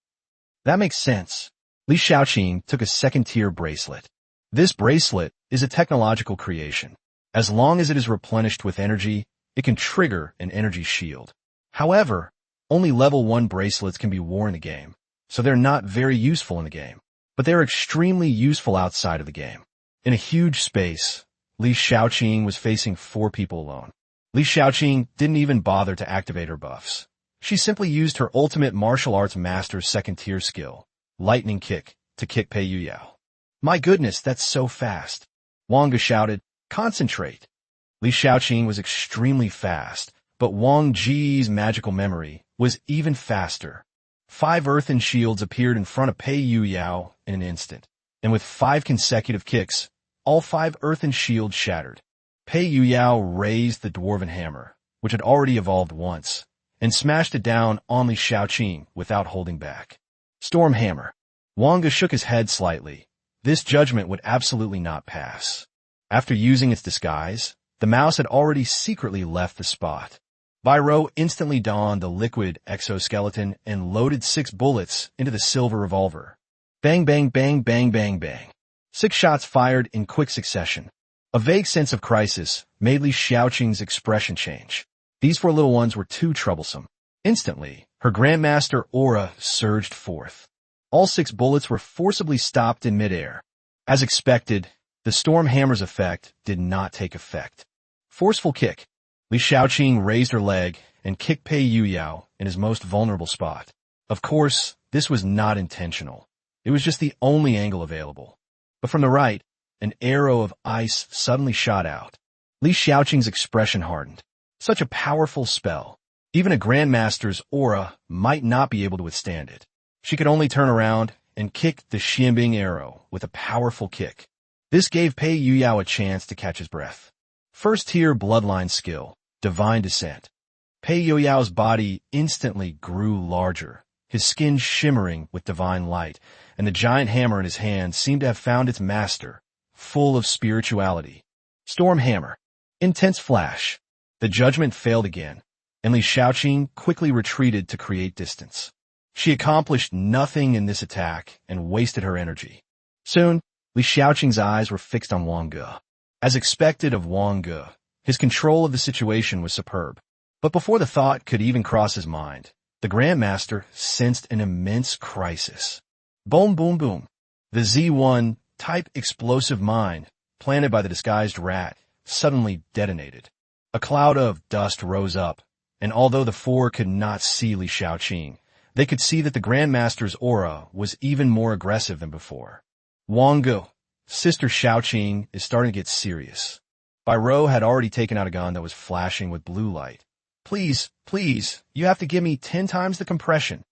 "That makes sense." Li Shaoqing took a 2nd-tier bracelet. This bracelet is a technological creation. As long as it is replenished with energy, it can trigger an energy shield. However, only level 1 bracelets can be worn in the game, so they're not very useful in the game. But they're extremely useful outside of the game. In a huge space, Li Shaoqing was facing 4 people alone. Li Shaoqing didn't even bother to activate her buffs. She simply used her ultimate martial arts master's 2nd-tier skill, Lightning Kick, to kick Pei Yuyao. "My goodness, that's so fast!" Wang Ge shouted, "Concentrate!" Li Shaoqing was extremely fast, but Wang Ge's magical memory was even faster. 5 earthen shields appeared in front of Pei Yuyao in an instant, and with 5 consecutive kicks, all 5 earthen shields shattered. Pei Yuyao raised the dwarven hammer, which had already evolved once, and smashed it down on Li Shaoqing without holding back. Storm Hammer. Wang Ge shook his head slightly. This judgment would absolutely not pass. After using its disguise, the mouse had already secretly left the spot. Byro instantly donned the liquid exoskeleton and loaded 6 bullets into the silver revolver. Bang, bang, bang, bang, bang, bang. 6 shots fired in quick succession. A vague sense of crisis made Li Shaoqing's expression change. These 4 little ones were too troublesome. Instantly, her Grandmaster aura surged forth. All 6 bullets were forcibly stopped in midair. As expected, the Storm Hammer's effect did not take effect. Forceful kick. Li Shaoqing raised her leg and kicked Pei Yuyao in his most vulnerable spot. Of course, this was not intentional. It was just the only angle available. But from the right, an arrow of ice suddenly shot out. Li Shaoqing's expression hardened. Such a powerful spell. Even a Grandmaster's aura might not be able to withstand it. She could only turn around and kick the Xianbing arrow with a powerful kick. This gave Pei Yuyao a chance to catch his breath. 1st-tier bloodline skill, Divine Descent. Pei Yuyao's body instantly grew larger, his skin shimmering with divine light, and the giant hammer in his hand seemed to have found its master, full of spirituality. Storm Hammer. Intense flash. The judgment failed again, and Li Shaoqing quickly retreated to create distance. She accomplished nothing in this attack and wasted her energy. Soon, Li Shaoqing's eyes were fixed on Wang Ge. As expected of Wang Ge, his control of the situation was superb. But before the thought could even cross his mind, the Grandmaster sensed an immense crisis. Boom, boom, boom. The Z1 type explosive mine, planted by the disguised rat, suddenly detonated. A cloud of dust rose up, and although the 4 could not see Li Shaoqing, they could see that the Grandmaster's aura was even more aggressive than before. Wang Ge, Sister Shaoqing is starting to get serious. Byro had already taken out a gun that was flashing with blue light. Please, please, you have to give me 10 times the compression.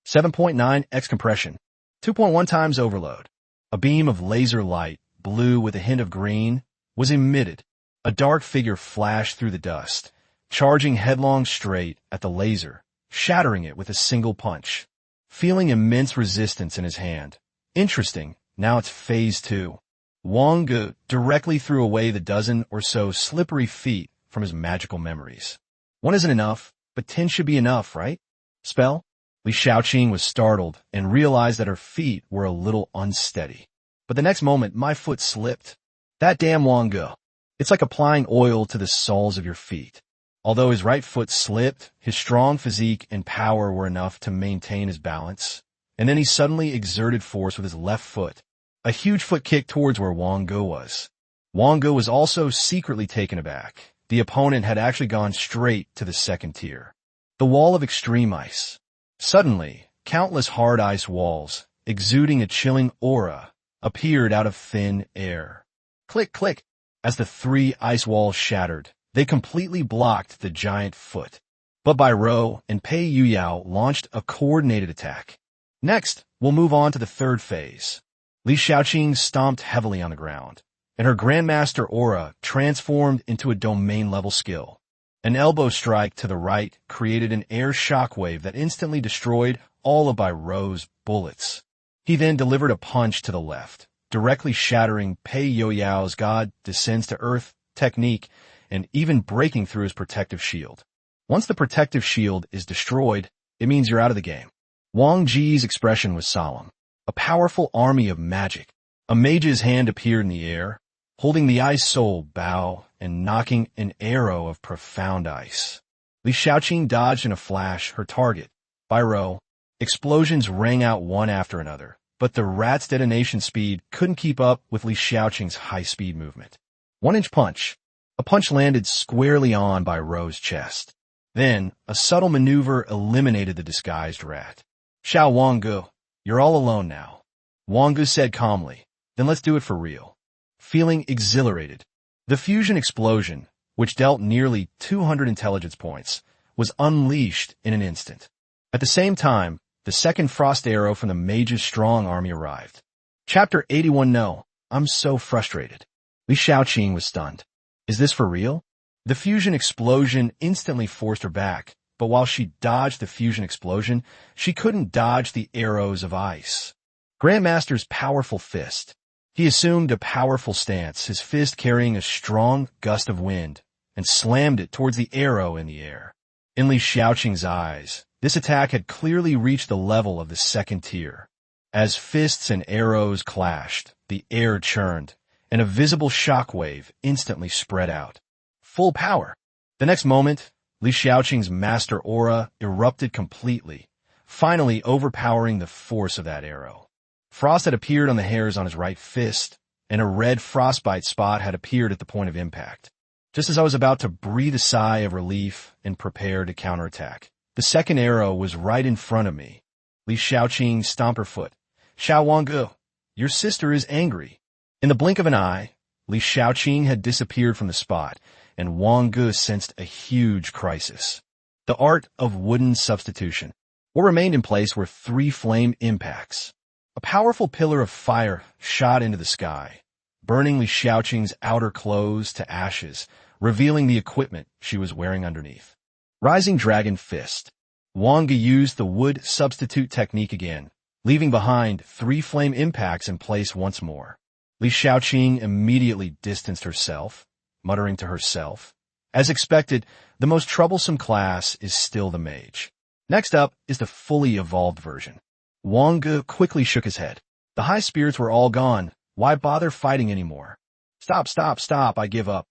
7.9x compression. 2.1 times overload. A beam of laser light, blue with a hint of green, was emitted. A dark figure flashed through the dust, charging headlong straight at the laser, shattering it with a single punch. Feeling immense resistance in his hand. Interesting, now it's phase 2. Wang Ge directly threw away the dozen or so slippery feet from his magical memories. One isn't enough, but 10 should be enough, right? Spell? Li Xiaoqing was startled and realized that her feet were a little unsteady. But the next moment, my foot slipped. That damn Wang Ge. It's like applying oil to the soles of your feet. Although his right foot slipped, his strong physique and power were enough to maintain his balance. And then he suddenly exerted force with his left foot. A huge foot kick towards where Wang Ge was. Wang Ge was also secretly taken aback. The opponent had actually gone straight to the second tier. The wall of extreme ice. Suddenly, countless hard ice walls, exuding a chilling aura, appeared out of thin air. Click, click. As the 3 ice walls shattered, they completely blocked the giant foot. But Bai Rou and Pei Yuyao launched a coordinated attack. Next, we'll move on to the third phase. Li Xiaoqing stomped heavily on the ground, and her Grandmaster aura transformed into a domain-level skill. An elbow strike to the right created an air shockwave that instantly destroyed all of Bai Rou's bullets. He then delivered a punch to the left, directly shattering Pei Youyao's God Descends to Earth technique and even breaking through his protective shield. Once the protective shield is destroyed, it means you're out of the game. Wang Ge's expression was solemn. A powerful army of magic. A mage's hand appeared in the air, holding the ice soul bow and knocking an arrow of profound ice. Li Xiaoqing dodged in a flash her target. Bai Rou. Explosions rang out one after another, but the rat's detonation speed couldn't keep up with Li Xiaoqing's high-speed movement. 1-inch punch. A punch landed squarely on Bai Rou's chest. Then, a subtle maneuver eliminated the disguised rat. Xiao Wang Ge, you're all alone now. Wang Ge said calmly, then let's do it for real. Feeling exhilarated, the fusion explosion, which dealt nearly 200 intelligence points, was unleashed in an instant. At the same time, the second frost arrow from the Mage's strong army arrived. Chapter 81. No, I'm so frustrated. Li Xiaoqing was stunned. Is this for real? The fusion explosion instantly forced her back, but while she dodged the fusion explosion, she couldn't dodge the arrows of ice. Grandmaster's powerful fist. He assumed a powerful stance, his fist carrying a strong gust of wind, and slammed it towards the arrow in the air. In Li Xiaoqing's eyes, this attack had clearly reached the level of the second tier. As fists and arrows clashed, the air churned, and a visible shockwave instantly spread out. Full power. The next moment, Li Xiaoqing's master aura erupted completely, finally overpowering the force of that arrow. Frost had appeared on the hairs on his right fist, and a red frostbite spot had appeared at the point of impact. Just as I was about to breathe a sigh of relief and prepare to counterattack, the second arrow was right in front of me. Li Xiaoqing stomped her foot. Xiao Wang Ge, your sister is angry. In the blink of an eye, Li Xiaoqing had disappeared from the spot, and Wang Ge sensed a huge crisis. The art of wooden substitution. What remained in place were 3 flame impacts. A powerful pillar of fire shot into the sky, burning Li Xiaoqing's outer clothes to ashes, revealing the equipment she was wearing underneath. Rising Dragon Fist. Wang Ge used the wood substitute technique again, leaving behind 3 flame impacts in place once more. Li Xiaoqing immediately distanced herself, muttering to herself. As expected, the most troublesome class is still the mage. Next up is the fully evolved version. Wang Ge quickly shook his head. The high spirits were all gone. Why bother fighting anymore? Stop, stop, stop, I give up.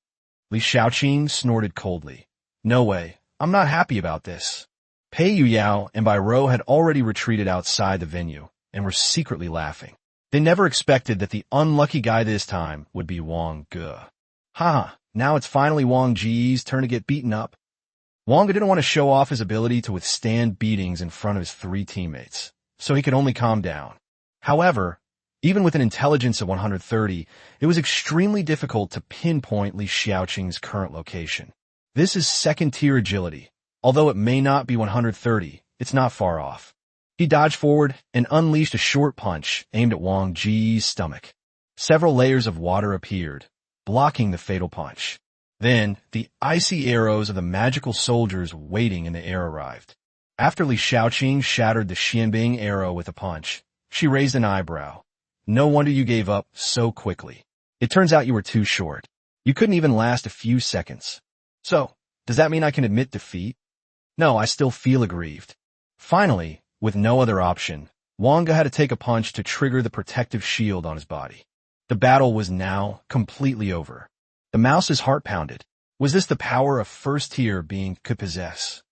Li Xiaoqing snorted coldly. No way, I'm not happy about this. Pei Yuyao and Bai Rou had already retreated outside the venue and were secretly laughing. They never expected that the unlucky guy this time would be Wang Ge. Ha, now it's finally Wang Ge's turn to get beaten up. Wang Ge didn't want to show off his ability to withstand beatings in front of his 3 teammates, so he could only calm down. However, even with an intelligence of 130, it was extremely difficult to pinpoint Li Xiaoqing's current location. This is second-tier agility. Although it may not be 130, it's not far off. He dodged forward and unleashed a short punch aimed at Wang Ge's stomach. Several layers of water appeared, blocking the fatal punch. Then, the icy arrows of the magical soldiers waiting in the air arrived. After Li Shaoqing shattered the Xianbing arrow with a punch, she raised an eyebrow. No wonder you gave up so quickly. It turns out you were too short. You couldn't even last a few seconds. So, does that mean I can admit defeat? No, I still feel aggrieved. Finally, with no other option, Wang Ge had to take a punch to trigger the protective shield on his body. The battle was now completely over. The mouse's heart pounded. Was this the power of first tier being could possess?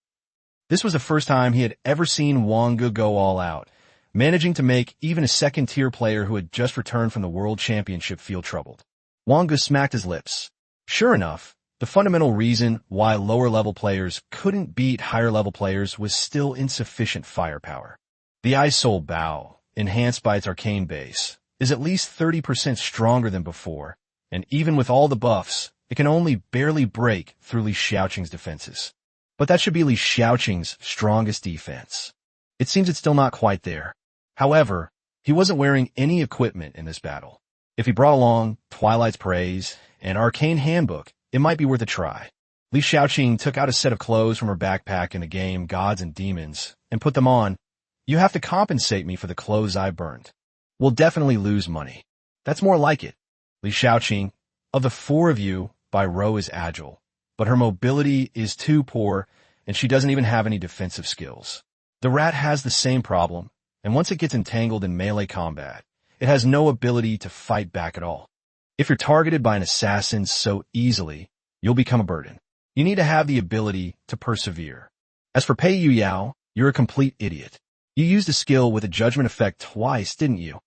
This was the first time he had ever seen Wang Ge go all out, managing to make even a second-tier player who had just returned from the World Championship feel troubled. Wang Ge smacked his lips. Sure enough, the fundamental reason why lower-level players couldn't beat higher-level players was still insufficient firepower. The Ice Soul Bow, enhanced by its arcane base, is at least 30% stronger than before, and even with all the buffs, it can only barely break through Li Shaoqing's defenses. But that should be Li Shaoqing's strongest defense. It seems it's still not quite there. However, he wasn't wearing any equipment in this battle. If he brought along Twilight's Praise and Arcane Handbook, it might be worth a try. Li Shaoqing took out a set of clothes from her backpack in the game Gods and Demons and put them on. You have to compensate me for the clothes I burned. We'll definitely lose money. That's more like it. Li Shaoqing, of the four of you, Bai Rou is agile, but her mobility is too poor and she doesn't even have any defensive skills. The rat has the same problem, and once it gets entangled in melee combat, it has no ability to fight back at all. If you're targeted by an assassin so easily, you'll become a burden. You need to have the ability to persevere. As for Pei Yuyao, you're a complete idiot. You used a skill with a judgment effect twice, didn't you?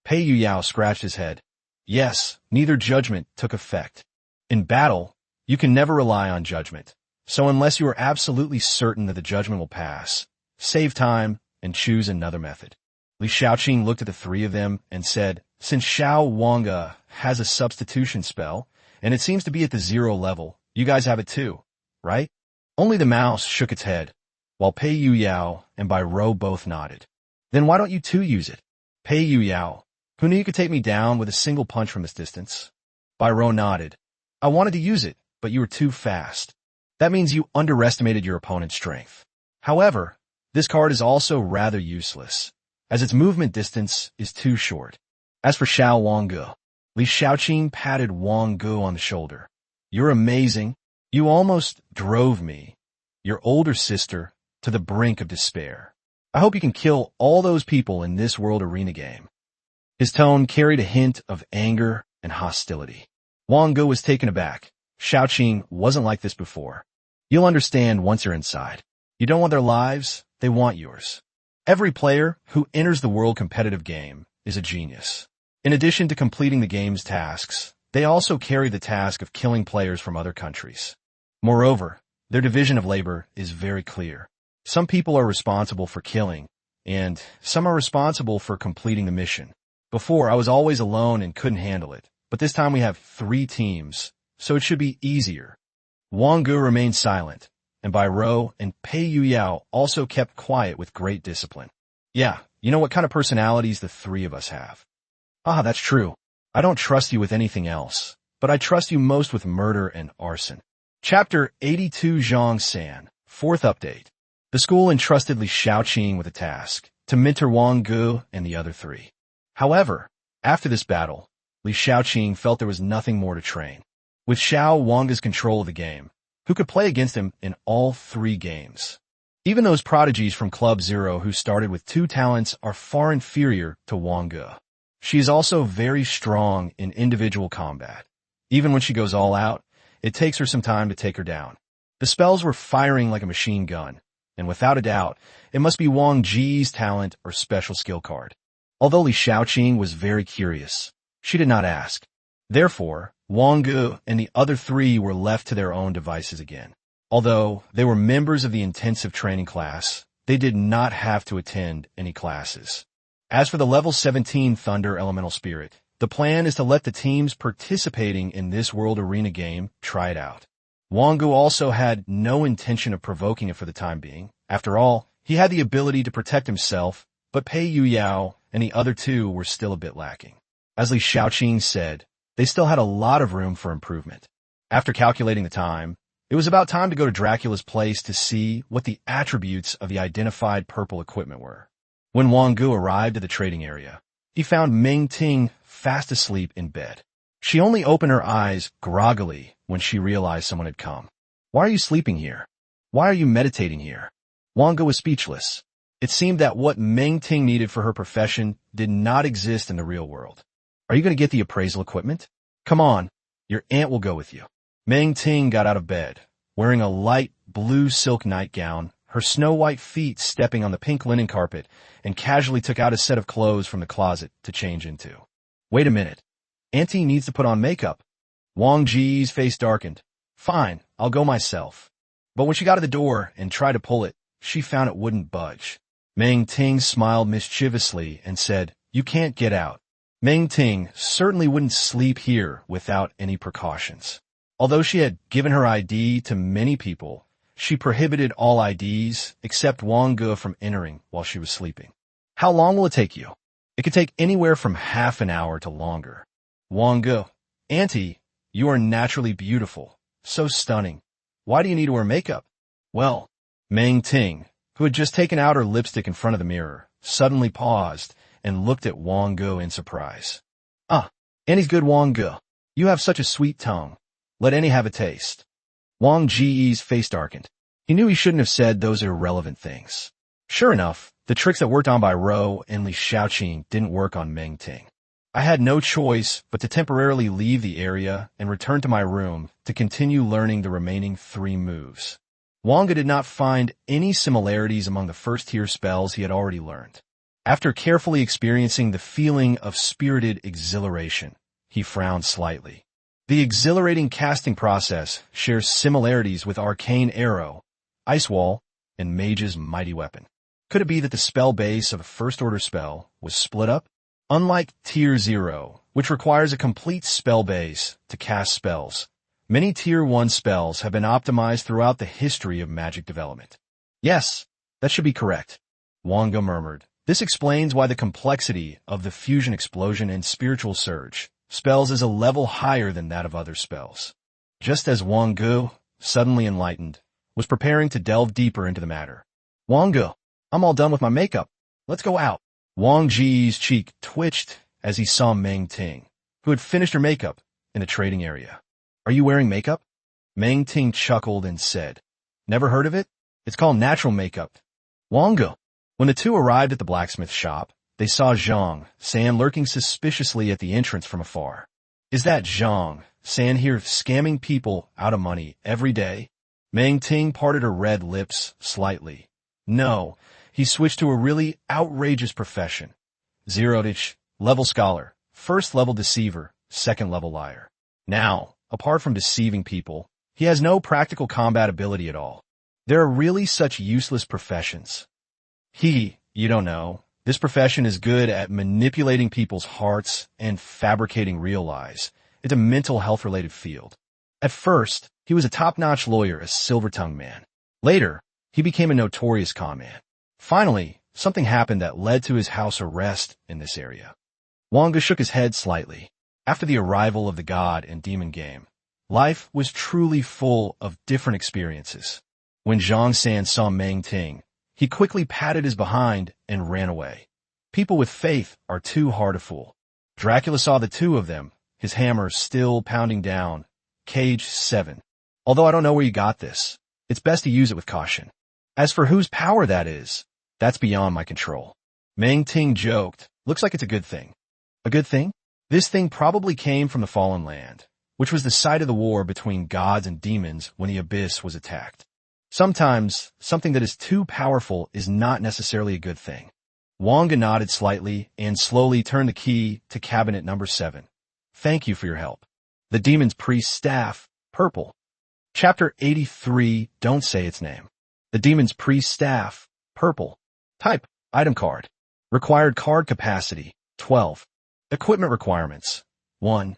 Pei Yuyao scratched his head. Yes, neither judgment took effect. In battle, you can never rely on judgment. So unless you are absolutely certain that the judgment will pass, save time and choose another method. Li Shaoqing looked at the three of them and said, since Xiao Wang Ge has a substitution spell, and it seems to be at the 0 level, you guys have it too, right? Only the mouse shook its head, while Pei Yuyao and Bai Rou both nodded. Then why don't you two use it? Pei Yuyao, who knew you could take me down with a single punch from this distance? Bai Rou nodded. I wanted to use it, but you were too fast. That means you underestimated your opponent's strength. However, this card is also rather useless, as its movement distance is too short. As for Xiao Wang Ge, Li Shaoqing patted Wang Ge on the shoulder. You're amazing. You almost drove me, your older sister, to the brink of despair. I hope you can kill all those people in this world arena game. His tone carried a hint of anger and hostility. Wang Ge was taken aback. Shaoqing wasn't like this before. You'll understand once you're inside. You don't want their lives, they want yours. Every player who enters the world competitive game is a genius. In addition to completing the game's tasks, they also carry the task of killing players from other countries. Moreover, their division of labor is very clear. Some people are responsible for killing, and some are responsible for completing the mission. Before, I was always alone and couldn't handle it, but this time we have 3 teams, so it should be easier. Wang Ge remained silent, and Bai Rou and Pei Yuyao also kept quiet with great discipline. Yeah, you know what kind of personalities the 3 of us have. Ah, that's true. I don't trust you with anything else, but I trust you most with murder and arson. Chapter 82 Zhang San, 4th update. The school entrusted Li Shaoqing with a task, to mentor Wang Ge and the other 3. However, after this battle, Li Shaoqing felt there was nothing more to train. With Xiao Wang Ge's control of the game, who could play against him in all 3 games. Even those prodigies from Club Zero who started with 2 talents are far inferior to Wang Ge. She is also very strong in individual combat. Even when she goes all out, it takes her some time to take her down. The spells were firing like a machine gun, and without a doubt, it must be Wang Ge's talent or special skill card. Although Li Shaoqing was very curious, she did not ask. Therefore, Wang Ge and the other 3 were left to their own devices again. Although they were members of the intensive training class, they did not have to attend any classes. As for the level 17 Thunder Elemental Spirit, the plan is to let the teams participating in this World Arena game try it out. Wang Ge also had no intention of provoking it for the time being. After all, he had the ability to protect himself, but Pei Yuyao and the other 2 were still a bit lacking. As Li Shaoqing said, they still had a lot of room for improvement. After calculating the time, it was about time to go to Dracula's place to see what the attributes of the identified purple equipment were. When Wang Ge arrived at the trading area, he found Ming Ting fast asleep in bed. She only opened her eyes groggily when she realized someone had come. "Why are you sleeping here? Why are you meditating here?" Wang Ge was speechless. It seemed that what Ming Ting needed for her profession did not exist in the real world. "Are you going to get the appraisal equipment? Come on, your aunt will go with you." Ming Ting got out of bed, wearing a light blue silk nightgown, her snow-white feet stepping on the pink linen carpet, and casually took out a set of clothes from the closet to change into. "Wait a minute. Auntie needs to put on makeup." Wang Ge's face darkened. "Fine, I'll go myself." But when she got to the door and tried to pull it, she found it wouldn't budge. Ming Ting smiled mischievously and said, "You can't get out." Ming Ting certainly wouldn't sleep here without any precautions. Although she had given her ID to many people, she prohibited all IDs except Wang Ge from entering while she was sleeping. "How long will it take you?" "It could take anywhere from half an hour to longer." Wang Ge, "Auntie, you are naturally beautiful, so stunning. Why do you need to wear makeup?" "Well," Ming Ting, who had just taken out her lipstick in front of the mirror, suddenly paused and looked at Wang Ge in surprise. "Ah, Auntie's good, Wang Ge. You have such a sweet tongue. Let Annie have a taste." Wang Ge's face darkened. He knew he shouldn't have said those irrelevant things. Sure enough, the tricks that worked on by Ro and Li Shaoqing didn't work on Ming Ting. I had no choice but to temporarily leave the area and return to my room to continue learning the remaining 3 moves. Wang Ge did not find any similarities among the first-tier spells he had already learned. After carefully experiencing the feeling of spirited exhilaration, he frowned slightly. The exhilarating casting process shares similarities with Arcane Arrow, Ice Wall, and Mage's Mighty Weapon. Could it be that the spell base of a first-order spell was split up? Unlike Tier 0, which requires a complete spell base to cast spells, many Tier 1 spells have been optimized throughout the history of magic development. "Yes, that should be correct," Wang Ge murmured. "This explains why the complexity of the Fusion Explosion and Spiritual Surge spells is a level higher than that of other spells." Just as Wang Ge, suddenly enlightened, was preparing to delve deeper into the matter. "Wang Ge, I'm all done with my makeup. Let's go out." Wang Ge's cheek twitched as he saw Ming Ting, who had finished her makeup, in the trading area. "Are you wearing makeup?" Ming Ting chuckled and said, "Never heard of it? It's called natural makeup." Wang Ge. When the two arrived at the blacksmith shop, they saw Zhang San lurking suspiciously at the entrance from afar. "Is that Zhang San here scamming people out of money every day?" Ming Ting parted her red lips slightly. "No, he switched to a really outrageous profession. 0th level scholar, 1st level deceiver, 2nd level liar. Now, apart from deceiving people, he has no practical combat ability at all. There are really such useless professions. You don't know. This profession is good at manipulating people's hearts and fabricating real lies. It's a mental health-related field. At first, he was a top-notch lawyer, a silver-tongued man. Later, he became a notorious con man. Finally, something happened that led to his house arrest in this area." Wang Ge shook his head slightly. After the arrival of the God and Demon game, life was truly full of different experiences. When Zhang San saw Ming Ting, he quickly patted his behind and ran away. People with faith are too hard to fool. Dracula saw the two of them, his hammer still pounding down. Cage 7. Although I don't know where you got this, it's best to use it with caution. As for whose power that is, that's beyond my control. Ming Ting joked, "Looks like it's a good thing." "A good thing?" "This thing probably came from the Fallen Land, which was the site of the war between gods and demons when the Abyss was attacked. Sometimes, something that is too powerful is not necessarily a good thing." Wang Ge nodded slightly and slowly turned the key to cabinet number 7. "Thank you for your help." The Demon's Priest's Staff, purple. Chapter 83, Don't Say Its Name. The Demon's Priest's Staff, purple. Type, item card. Required card capacity, 12. Equipment requirements, 1.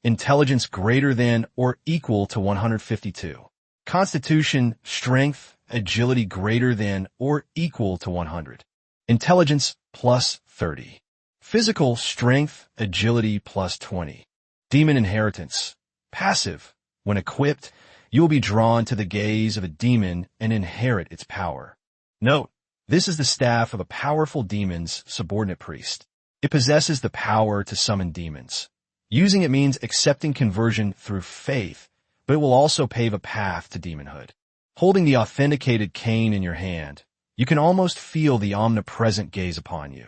Intelligence greater than or equal to 152. Constitution, strength, agility greater than or equal to 100. Intelligence plus 30. Physical strength, agility plus 20. Demon Inheritance. Passive. When equipped, you will be drawn to the gaze of a demon and inherit its power. Note, this is the staff of a powerful demon's subordinate priest. It possesses the power to summon demons. Using it means accepting conversion through faith, but it will also pave a path to demonhood. Holding the authenticated cane in your hand, you can almost feel the omnipresent gaze upon you.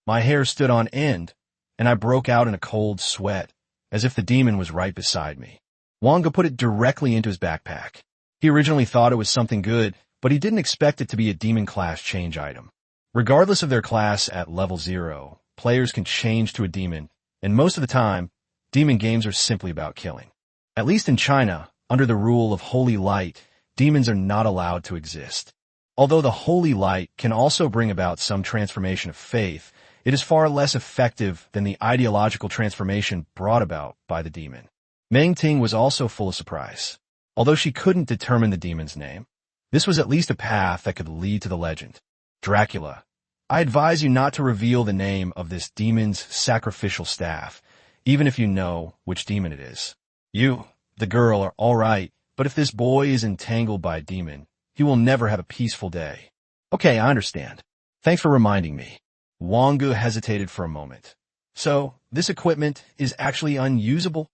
My hair stood on end, and I broke out in a cold sweat, as if the demon was right beside me. Wang Ge put it directly into his backpack. He originally thought it was something good, but he didn't expect it to be a demon class change item. Regardless of their class at level 0, players can change to a demon, and most of the time, demon games are simply about killing. At least in China, under the rule of holy light, demons are not allowed to exist. Although the holy light can also bring about some transformation of faith, it is far less effective than the ideological transformation brought about by the demon. Meng Ting was also full of surprise. Although she couldn't determine the demon's name, this was at least a path that could lead to the legend. Dracula. I advise you not to reveal the name of this demon's sacrificial staff, even if you know which demon it is. You, the girl, are all right, but if this boy is entangled by a demon, he will never have a peaceful day. Okay, I understand. Thanks for reminding me. Wang Ge hesitated for a moment. So, this equipment is actually unusable?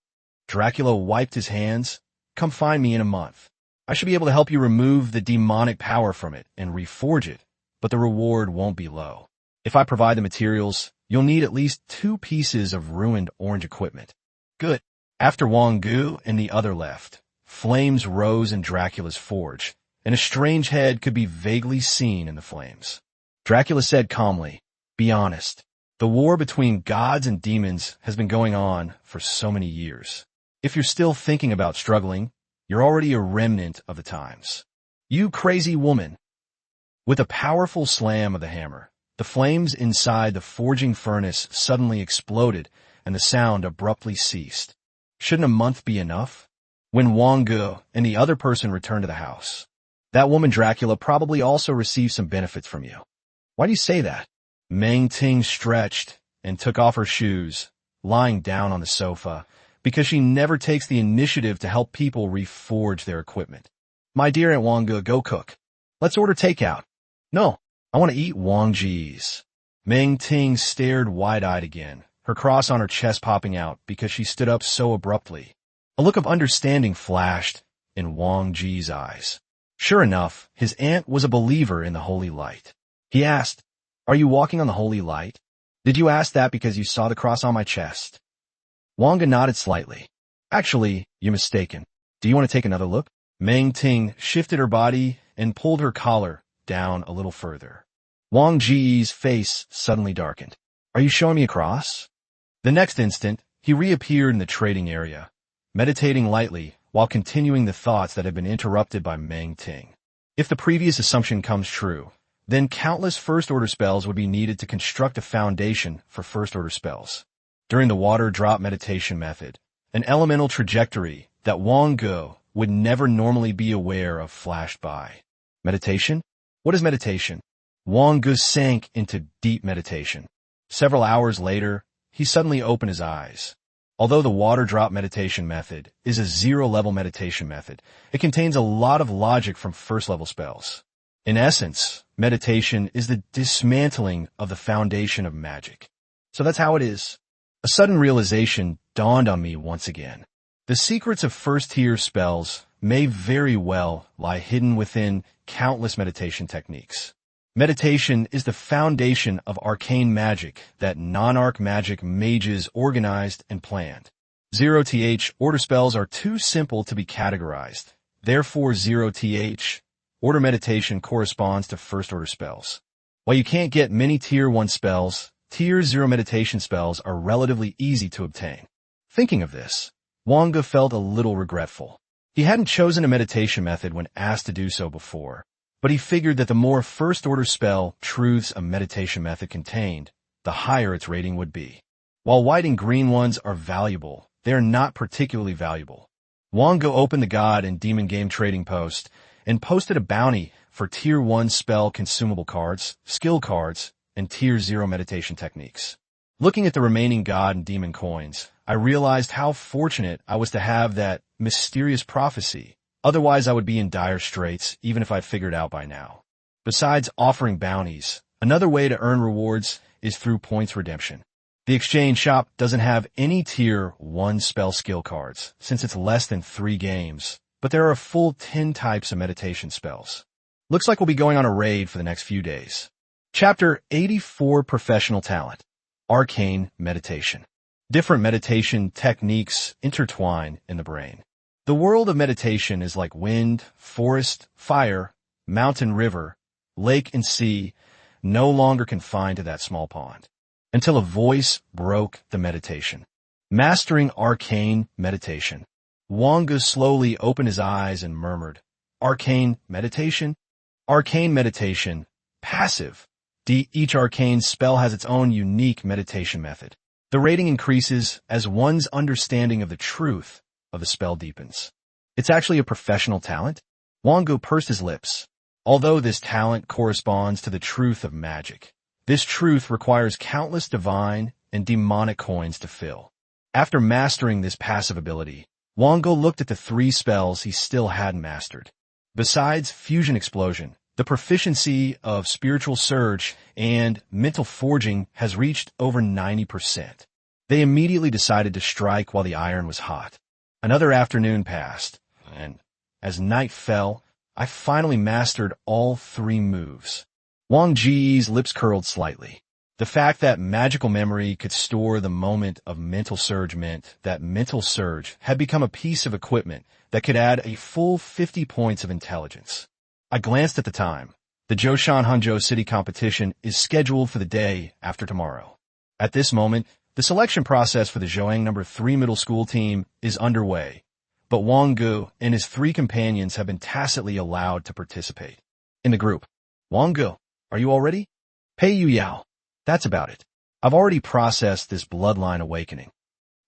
Dracula wiped his hands. Come find me in a month. I should be able to help you remove the demonic power from it and reforge it, but the reward won't be low. If I provide the materials, you'll need at least 2 pieces of ruined orange equipment. Good. After Wang Ge and the other left, flames rose in Dracula's forge, and a strange head could be vaguely seen in the flames. Dracula said calmly, "Be honest. The war between gods and demons has been going on for so many years. If you're still thinking about struggling, you're already a remnant of the times. You crazy woman." With a powerful slam of the hammer, the flames inside the forging furnace suddenly exploded and the sound abruptly ceased. Shouldn't a month be enough? When Wang Ge and the other person returned to the house, that woman Dracula probably also received some benefits from you. Why do you say that? Meng Ting stretched and took off her shoes, lying down on the sofa, because she never takes the initiative to help people reforge their equipment. My dear Aunt Wang Ge, go cook. Let's order takeout. No, I want to eat Wang Ge's. Meng Ting stared wide-eyed again, her cross on her chest popping out because she stood up so abruptly. A look of understanding flashed in Wang Ge's eyes. Sure enough, his aunt was a believer in the holy light. He asked, "Are you walking on the holy light? Did you ask that because you saw the cross on my chest?" Wang Ge nodded slightly. "Actually, you're mistaken. Do you want to take another look?" Meng Ting shifted her body and pulled her collar down a little further. Wang Ge's face suddenly darkened. "Are you showing me a cross?" The next instant, he reappeared in the trading area, meditating lightly while continuing the thoughts that had been interrupted by Meng Ting. If the previous assumption comes true, then countless first-order spells would be needed to construct a foundation for first-order spells. During the water drop meditation method, an elemental trajectory that Wang Ge would never normally be aware of flashed by. Meditation? What is meditation? Wang Ge sank into deep meditation. Several hours later, he suddenly opened his eyes. Although the water drop meditation method is a 0-level meditation method, it contains a lot of logic from first-level spells. In essence, meditation is the dismantling of the foundation of magic. So that's how it is. A sudden realization dawned on me once again. The secrets of first-tier spells may very well lie hidden within countless meditation techniques. Meditation is the foundation of arcane magic that non-arc magic mages organized and planned. 0th order spells are too simple to be categorized. Therefore, 0th order meditation corresponds to first-order spells. While you can't get many Tier 1 spells, Tier 0 meditation spells are relatively easy to obtain. Thinking of this, Wang Ge felt a little regretful. He hadn't chosen a meditation method when asked to do so before, but he figured that the more first-order spell truths a meditation method contained, the higher its rating would be. While white and green ones are valuable, they are not particularly valuable. Wang Ge opened the God and Demon Game trading post and posted a bounty for Tier 1 spell consumable cards, skill cards, and Tier 0 meditation techniques. Looking at the remaining god and demon coins, I realized how fortunate I was to have that mysterious prophecy. Otherwise, I would be in dire straits, even if I'd figured it out by now. Besides offering bounties, another way to earn rewards is through points redemption. The exchange shop doesn't have any tier 1 spell skill cards, since it's less than 3 games, but there are a full 10 types of meditation spells. Looks like we'll be going on a raid for the next few days. Chapter 84, Professional Talent. Arcane Meditation. Different meditation techniques intertwine in the brain. The world of meditation is like wind, forest, fire, mountain, river, lake, and sea, no longer confined to that small pond. Until a voice broke the meditation. Mastering arcane meditation. Wang Ge slowly opened his eyes and murmured, "Arcane meditation? Arcane meditation. Passive. Each arcane spell has its own unique meditation method. The rating increases as one's understanding of the truth of the spell deepens." It's actually a professional talent? Wang Ge pursed his lips. Although this talent corresponds to the truth of magic, this truth requires countless divine and demonic coins to fill. After mastering this passive ability, Wang Ge looked at the 3 spells he still hadn't mastered. Besides Fusion Explosion, the proficiency of Spiritual Surge and Mental Forging has reached over 90%. They immediately decided to strike while the iron was hot. Another afternoon passed, and as night fell, I finally mastered all 3 moves. Wang Ge's lips curled slightly. The fact that magical memory could store the moment of mental surge meant that mental surge had become a piece of equipment that could add a full 50 points of intelligence. I glanced at the time. The Zhoushan Hanzhou City competition is scheduled for the day after tomorrow. At this moment, the selection process for the Zhoang No. 3 middle school team is underway, but Wang Ge and his 3 companions have been tacitly allowed to participate. In the group, Wang Ge, are you all ready? Pei Yu Yao. That's about it. I've already processed this bloodline awakening.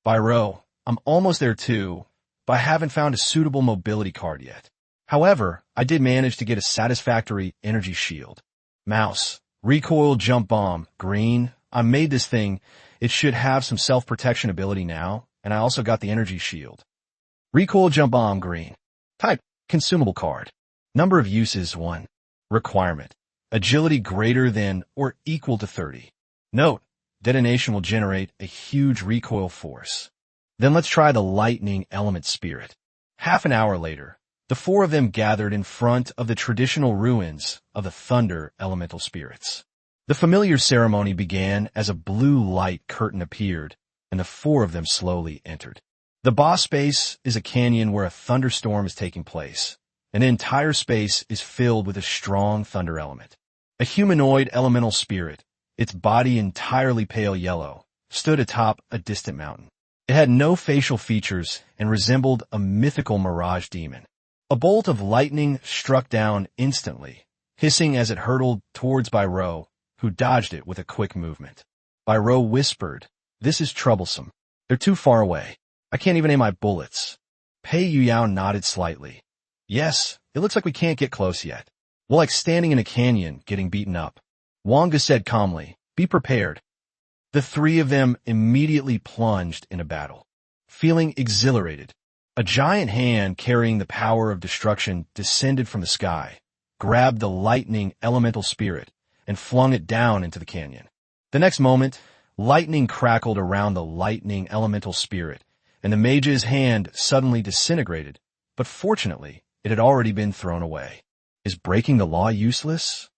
By Ro, I'm almost there too, but I haven't found a suitable mobility card yet. However, I did manage to get a satisfactory energy shield. Mouse, recoil jump bomb, green. I made this thing. It should have some self-protection ability now, and I also got the energy shield. Recoil jump bomb, green. Type, consumable card. Number of uses, 1. Requirement. Agility greater than or equal to 30. Note, detonation will generate a huge recoil force. Then let's try the lightning element spirit. Half an hour later, the 4 of them gathered in front of the traditional ruins of the thunder elemental spirits. The familiar ceremony began as a blue light curtain appeared, and the 4 of them slowly entered. The boss space is a canyon where a thunderstorm is taking place, and the entire space is filled with a strong thunder element. A humanoid elemental spirit, its body entirely pale yellow, stood atop a distant mountain. It had no facial features and resembled a mythical mirage demon. A bolt of lightning struck down instantly, hissing as it hurtled towards Bairo, who dodged it with a quick movement. Bairo whispered, "This is troublesome. They're too far away. I can't even aim my bullets." Pei Yuyao nodded slightly. "Yes, it looks like we can't get close yet. We're like standing in a canyon getting beaten up." Wang Ge said calmly, "Be prepared." The 3 of them immediately plunged in a battle. Feeling exhilarated, a giant hand carrying the power of destruction descended from the sky, grabbed the lightning elemental spirit, and flung it down into the canyon. The next moment, lightning crackled around the lightning elemental spirit, and the mage's hand suddenly disintegrated, but fortunately, it had already been thrown away. Is breaking the law useless?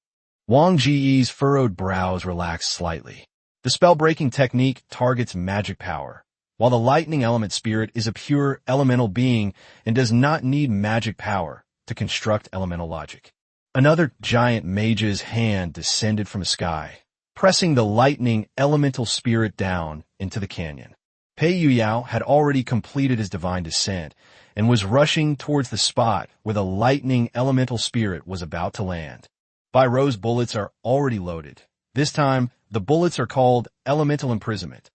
Wang Ge's furrowed brows relaxed slightly. The spell-breaking technique targets magic power, while the lightning element spirit is a pure elemental being and does not need magic power to construct elemental logic. Another giant mage's hand descended from the sky, pressing the lightning elemental spirit down into the canyon. Pei Yuyao had already completed his divine descent and was rushing towards the spot where the lightning elemental spirit was about to land. Bairo's bullets are already loaded. This time, the bullets are called elemental imprisonment.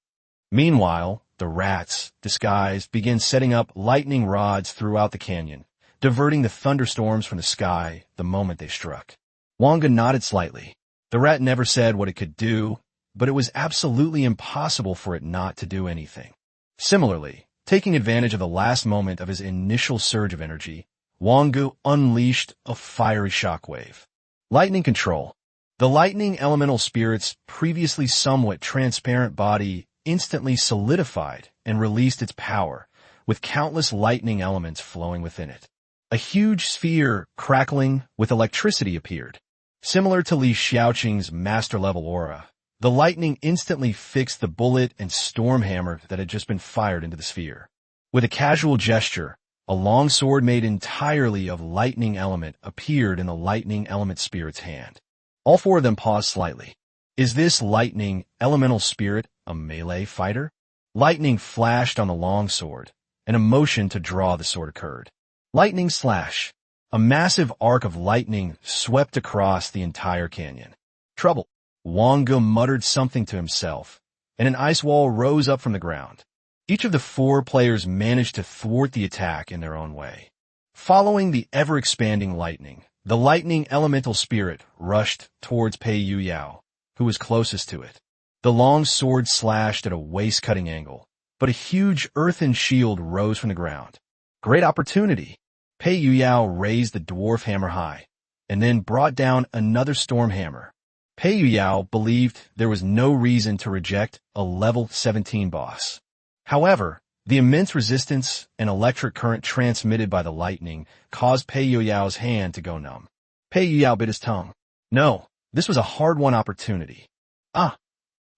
Meanwhile, the rats, disguised, begin setting up lightning rods throughout the canyon, diverting the thunderstorms from the sky the moment they struck. Wang Ge nodded slightly. The rat never said what it could do, but it was absolutely impossible for it not to do anything. Similarly, taking advantage of the last moment of his initial surge of energy, Wang Ge unleashed a fiery shockwave. Lightning control. The lightning elemental spirit's previously somewhat transparent body instantly solidified and released its power, with countless lightning elements flowing within it. A huge sphere crackling with electricity appeared. Similar to Li Xiaoqing's master-level aura, the lightning instantly fixed the bullet and storm hammer that had just been fired into the sphere. With a casual gesture, a long sword made entirely of lightning element appeared in the lightning element spirit's hand. All four of them paused slightly. Is this lightning elemental spirit a melee fighter? Lightning flashed on the long sword, and a motion to draw the sword occurred. Lightning slash. A massive arc of lightning swept across the entire canyon. Trouble. Wang Ge muttered something to himself, and an ice wall rose up from the ground. Each of the four players managed to thwart the attack in their own way. Following the ever-expanding lightning, the lightning elemental spirit rushed towards Pei Yuyao, who was closest to it. The long sword slashed at a waist-cutting angle, but a huge earthen shield rose from the ground. Great opportunity! Pei Yuyao raised the dwarf hammer high, and then brought down another storm hammer. Pei Yuyao believed there was no reason to reject a level 17 boss. However, the immense resistance and electric current transmitted by the lightning caused Pei Yuyao's hand to go numb. Pei Yuyao bit his tongue. No, this was a hard-won opportunity. Ah!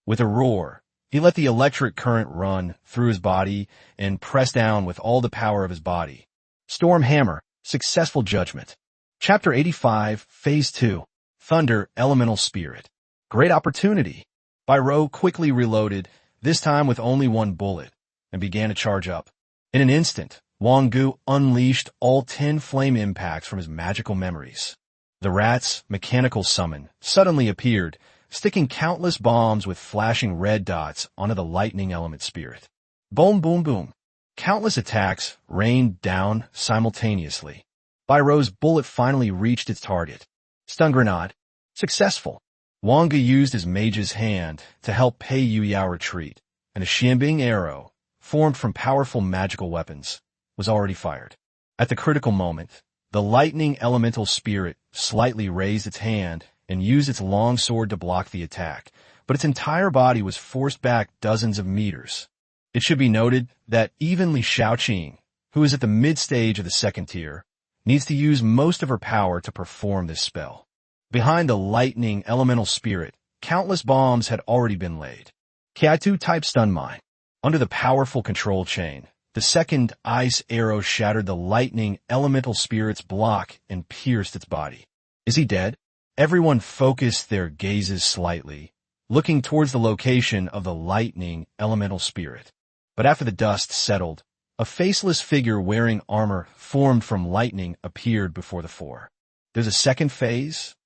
With a roar, he let the electric current run through his body and pressed down with all the power of his body. Storm Hammer, Successful Judgment. Chapter 85, Phase 2, Thunder Elemental Spirit. Great opportunity. Bairo quickly reloaded, this time with only one bullet, and began to charge up. In an instant, Wang Ge unleashed all 10 flame impacts from his magical memories. The rat's mechanical summon suddenly appeared, sticking countless bombs with flashing red dots onto the lightning element spirit. Boom, boom, boom. Countless attacks rained down simultaneously. Bairo's bullet finally reached its target. Stun grenade. Successful. Wang Ge used his mage's hand to help Pei Yuyao retreat, and a Xianbing arrow, formed from powerful magical weapons, was already fired. At the critical moment, the lightning elemental spirit slightly raised its hand and used its long sword to block the attack, but its entire body was forced back dozens of meters. It should be noted that even Li Xiaoqing, who is at the mid-stage of the second tier, needs to use most of her power to perform this spell. Behind the lightning elemental spirit, countless bombs had already been laid. Kaitu-type stun mine. Under the powerful control chain, the second ice arrow shattered the lightning elemental spirit's block and pierced its body. Is he dead? Everyone focused their gazes slightly, looking towards the location of the lightning elemental spirit. But after the dust settled, a faceless figure wearing armor formed from lightning appeared before the four. There's a second phase?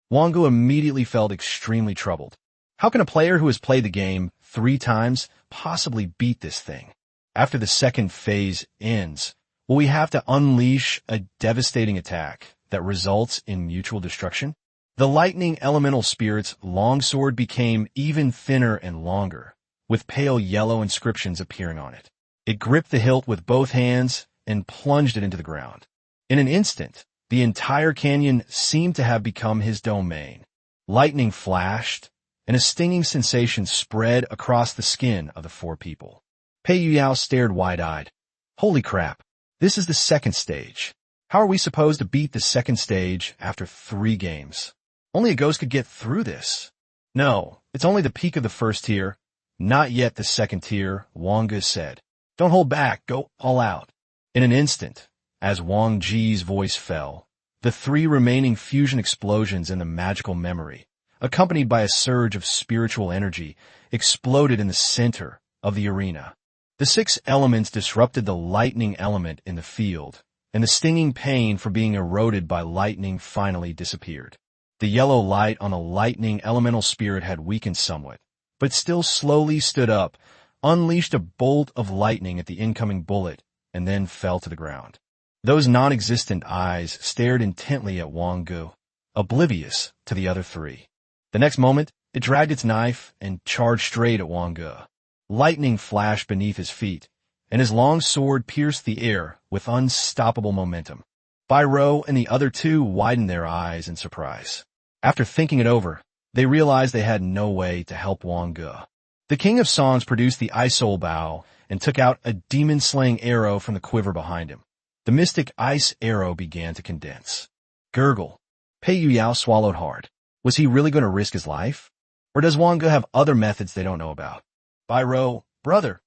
Wang Ge immediately felt extremely troubled. How can a player who has played the game 3 times possibly beat this thing? After the second phase ends, will we have to unleash a devastating attack that results in mutual destruction? The lightning elemental spirit's longsword became even thinner and longer, with pale yellow inscriptions appearing on it. It gripped the hilt with both hands and plunged it into the ground. In an instant, the entire canyon seemed to have become his domain. Lightning flashed, and a stinging sensation spread across the skin of the 4 people. Pei Yuyao stared wide-eyed. Holy crap, this is the second stage. How are we supposed to beat the second stage after 3 games? Only a ghost could get through this. No, it's only the peak of the first tier. Not yet the second tier, Wang Ge said. Don't hold back, go all out. In an instant, as Wang Ge's voice fell, the 3 remaining fusion explosions in the magical memory, accompanied by a surge of spiritual energy, exploded in the center of the arena. The 6 elements disrupted the lightning element in the field, and the stinging pain for being eroded by lightning finally disappeared. The yellow light on the lightning elemental spirit had weakened somewhat, but still slowly stood up, unleashed a bolt of lightning at the incoming bullet, and then fell to the ground. Those non-existent eyes stared intently at Wang Ge, oblivious to the other 3. The next moment, It dragged its knife and charged straight at Wang Ge. Lightning flashed beneath his feet, and his long sword pierced the air with unstoppable momentum. Bai Rou and the other two widened their eyes in surprise. After thinking it over, they realized they had no way to help Wang Ge. The King of Songs produced the Ice Soul Bow and took out a demon-slaying arrow from the quiver behind him. The mystic ice arrow began to condense. Gurgle. Pei Yuyao swallowed hard. Was he really going to risk his life? Or does Wang Ge have other methods they don't know about? Bai Rou, brother.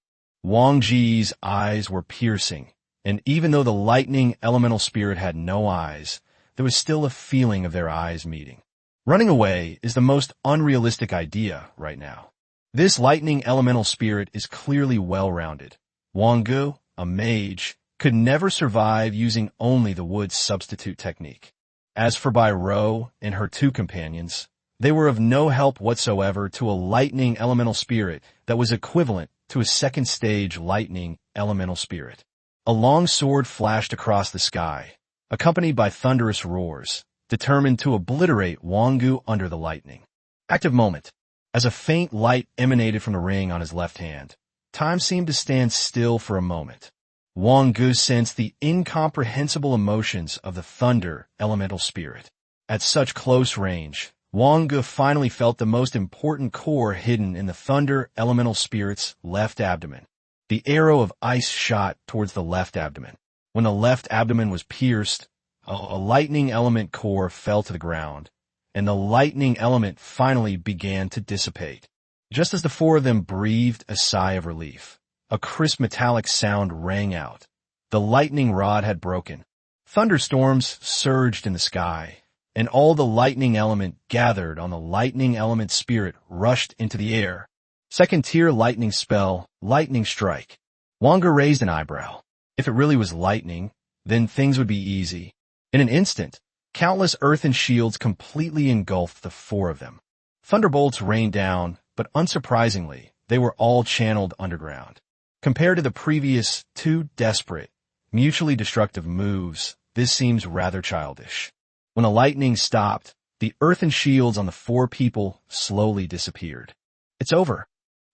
Wang Ge's eyes were piercing, and even though the lightning elemental spirit had no eyes, there was still a feeling of their eyes meeting. Running away is the most unrealistic idea right now. This lightning elemental spirit is clearly well-rounded. Wang Ge, a mage, could never survive using only the wood substitute technique. As for Bai Rou and her two companions, they were of no help whatsoever to a lightning elemental spirit that was equivalent to a second-stage lightning elemental spirit. A long sword flashed across the sky, accompanied by thunderous roars, determined to obliterate Wang Ge under the lightning. Active moment. As a faint light emanated from the ring on his left hand, time seemed to stand still for a moment. Wang Ge sensed the incomprehensible emotions of the thunder elemental spirit. At such close range, Wang Ge finally felt the most important core hidden in the thunder elemental spirit's left abdomen. The arrow of ice shot towards the left abdomen. When the left abdomen was pierced, a lightning element core fell to the ground, and the lightning element finally began to dissipate. Just as the four of them breathed a sigh of relief, a crisp metallic sound rang out. The lightning rod had broken. Thunderstorms surged in the sky, and all the lightning element gathered on the lightning element spirit rushed into the air. Second-tier lightning spell, lightning strike. Wang Ge raised an eyebrow. If it really was lightning, then things would be easy. In an instant, countless earthen shields completely engulfed the four of them. Thunderbolts rained down, but unsurprisingly, they were all channeled underground. Compared to the previous two desperate, mutually destructive moves, this seems rather childish. When the lightning stopped, the earthen shields on the four people slowly disappeared. It's over.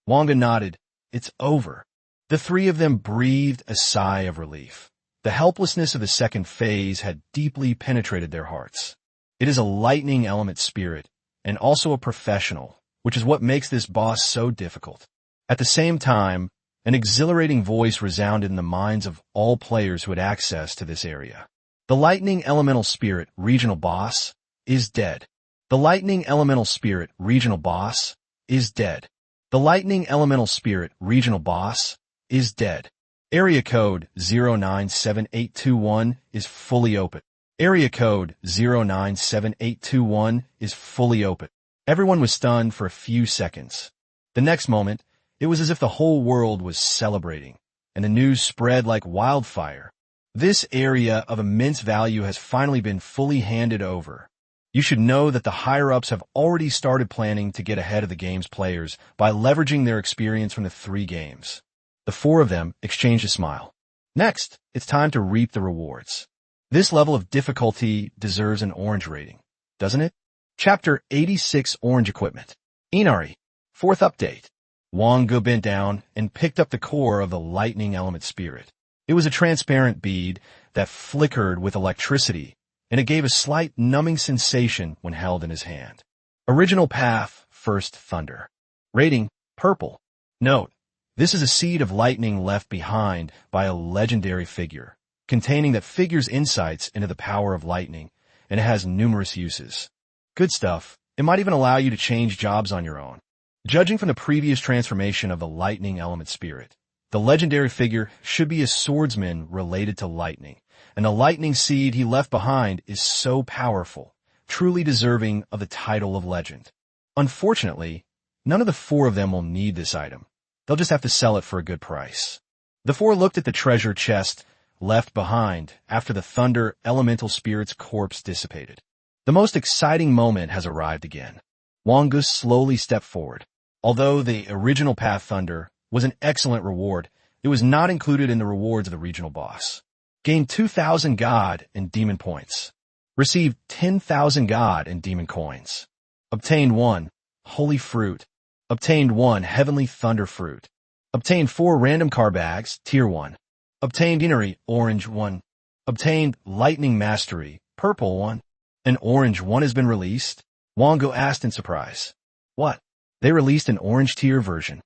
Wang Ge nodded. It's over. The three of them breathed a sigh of relief. The helplessness of the second phase had deeply penetrated their hearts. It is a lightning element spirit, and also a professional, which is what makes this boss so difficult. At the same time, an exhilarating voice resounded in the minds of all players who had access to this area. The lightning elemental spirit regional boss is dead. The lightning elemental spirit regional boss is dead. The lightning elemental spirit regional boss is dead. Area code 097821 is fully open. Area code 097821 is fully open. Everyone was stunned for a few seconds. The next moment, it was as if the whole world was celebrating, and the news spread like wildfire. This area of immense value has finally been fully handed over. You should know that the higher-ups have already started planning to get ahead of the game's players by leveraging their experience from the 3 games. The 4 of them exchanged a smile. Next, it's time to reap the rewards. This level of difficulty deserves an orange rating, doesn't it? Chapter 86 Orange Equipment. Inari. 4th update. Wang Ge bent down and picked up the core of the lightning element spirit. It was a transparent bead that flickered with electricity, and it gave a slight numbing sensation when held in his hand. Original path, first thunder. Rating, purple. Note, this is a seed of lightning left behind by a legendary figure, containing that figure's insights into the power of lightning, and it has numerous uses. Good stuff. It might even allow you to change jobs on your own. Judging from the previous transformation of the lightning element spirit, the legendary figure should be a swordsman related to lightning, and the lightning seed he left behind is so powerful, truly deserving of the title of legend. Unfortunately, none of the 4 of them will need this item. They'll just have to sell it for a good price. The 4 looked at the treasure chest left behind after the thunder elemental spirit's corpse dissipated. The most exciting moment has arrived again. Wang Ge slowly stepped forward. Although the original path thunder was an excellent reward, it was not included in the rewards of the regional boss. Gained 2,000 God and Demon points. Received 10,000 God and Demon coins. Obtained 1. Holy Fruit. Obtained 1 Heavenly Thunder Fruit. Obtained 4 random card bags, Tier 1. Obtained Inari, Orange 1. Obtained Lightning Mastery, Purple 1. An Orange 1 has been released? Wang Ge asked in surprise. What? They released an Orange tier version.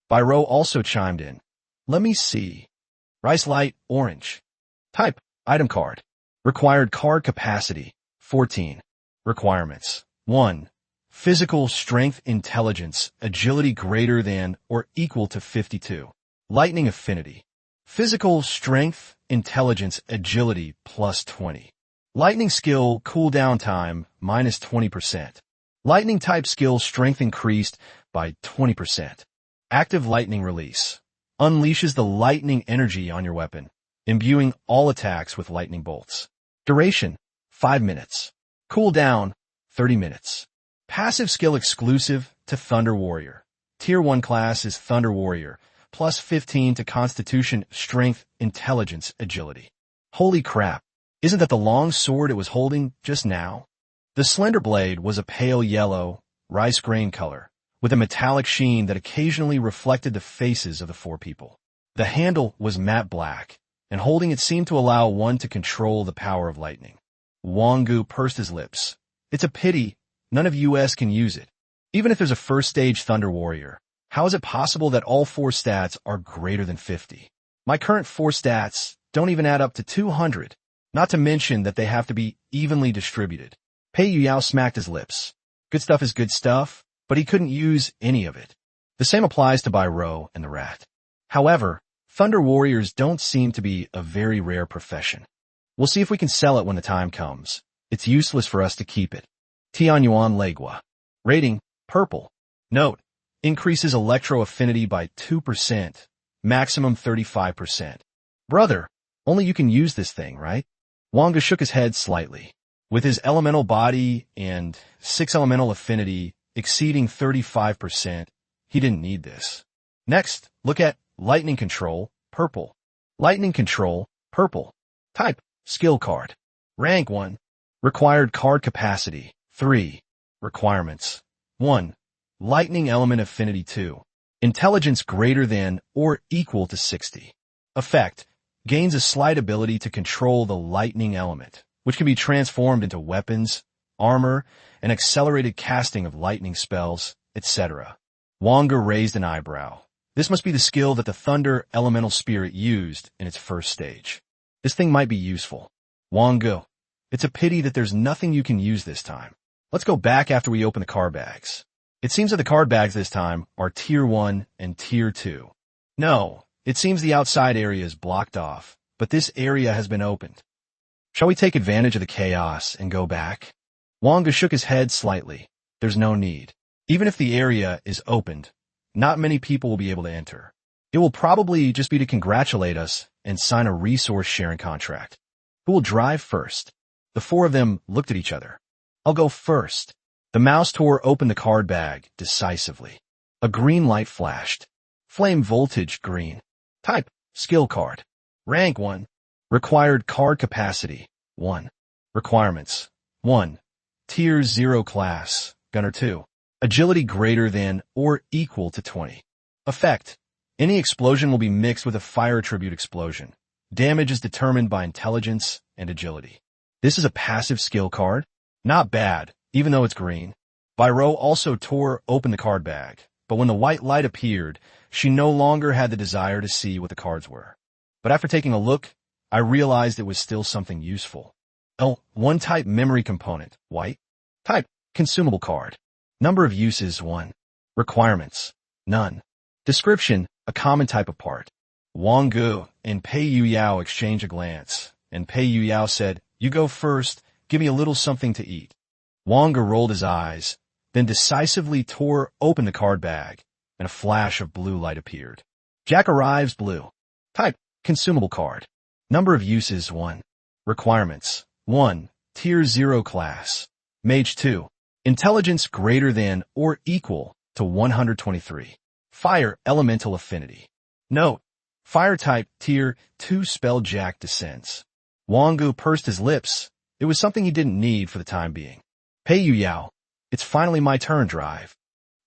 Byro also chimed in. Let me see. Rice Light, Orange. Type, Item Card. Required card capacity, 14. Requirements, 1. Physical Strength Intelligence, Agility greater than or equal to 52. Lightning Affinity. Physical Strength Intelligence Agility plus 20. Lightning Skill Cooldown Time minus 20%. Lightning Type Skill Strength increased by 20%. Active Lightning Release. Unleashes the lightning energy on your weapon, imbuing all attacks with lightning bolts. Duration, 5 minutes. Cooldown, 30 minutes. Passive skill exclusive to Thunder Warrior. Tier 1 class is Thunder Warrior, plus 15 to Constitution, Strength, Intelligence, Agility. Holy crap, isn't that the long sword it was holding just now? The slender blade was a pale yellow, rice grain color, with a metallic sheen that occasionally reflected the faces of the 4 people. The handle was matte black, and holding it seemed to allow one to control the power of lightning. Wang Ge pursed his lips. It's a pity none of US can use it. Even if there's a first stage Thunder Warrior, how is it possible that all 4 stats are greater than 50? My current 4 stats don't even add up to 200, not to mention that they have to be evenly distributed. Pei Yuyao smacked his lips. Good stuff is good stuff, but he couldn't use any of it. The same applies to Byro and the rat. However, Thunder Warriors don't seem to be a very rare profession. We'll see if we can sell it when the time comes. It's useless for us to keep it. Tianyuan Legua. Rating, Purple. Note, increases electro affinity by 2%, maximum 35%. Brother, only you can use this thing, right? Wang Ge shook his head slightly. With his elemental body and 6 elemental affinity exceeding 35%, he didn't need this. Next, look at Lightning Control, Purple. Lightning Control, Purple. Type, Skill Card. Rank 1. Required card capacity, 3. Requirements, 1. Lightning Element Affinity 2. Intelligence greater than or equal to 60. Effect, gains a slight ability to control the lightning element, which can be transformed into weapons, armor, and accelerated casting of lightning spells, etc. Wang Ge raised an eyebrow. This must be the skill that the Thunder Elemental Spirit used in its first stage. This thing might be useful. Wang Ge, it's a pity that there's nothing you can use this time. Let's go back after we open the card bags. It seems that the card bags this time are Tier 1 and Tier 2. No, it seems the outside area is blocked off, but this area has been opened. Shall we take advantage of the chaos and go back? Wang Ge shook his head slightly. There's no need. Even if the area is opened, not many people will be able to enter. It will probably just be to congratulate us and sign a resource-sharing contract. Who will drive first? The 4 of them looked at each other. I'll go first. The mouse tore open the card bag decisively. A green light flashed. Flame voltage green. Type, Skill Card. Rank 1. Required card capacity, 1. Requirements, 1. Tier 0 class, Gunner 2. Agility greater than or equal to 20. Effect, any explosion will be mixed with a fire attribute explosion. Damage is determined by intelligence and agility. This is a passive skill card. Not bad, even though it's green. Byro also tore open the card bag, but when the white light appeared, she no longer had the desire to see what the cards were. But after taking a look, I realized it was still something useful. Oh, 1 type memory component, white. Type, consumable card. Number of uses, 1. Requirements, none. Description, a common type of part. Wang Ge and Pei Yuyao exchanged a glance, and Pei Yuyao said, you go first, give me a little something to eat. Wang Ge rolled his eyes, then decisively tore open the card bag, and a flash of blue light appeared. Jack arrives blue. Type, consumable card. Number of uses, 1. Requirements, 1. Tier 0 class. Mage 2. Intelligence greater than or equal to 123. Fire elemental affinity. Note, fire type Tier 2 spell Jack descends. Wang Ge pursed his lips. It was something he didn't need for the time being. Pei Yuyao, it's finally my turn, drive.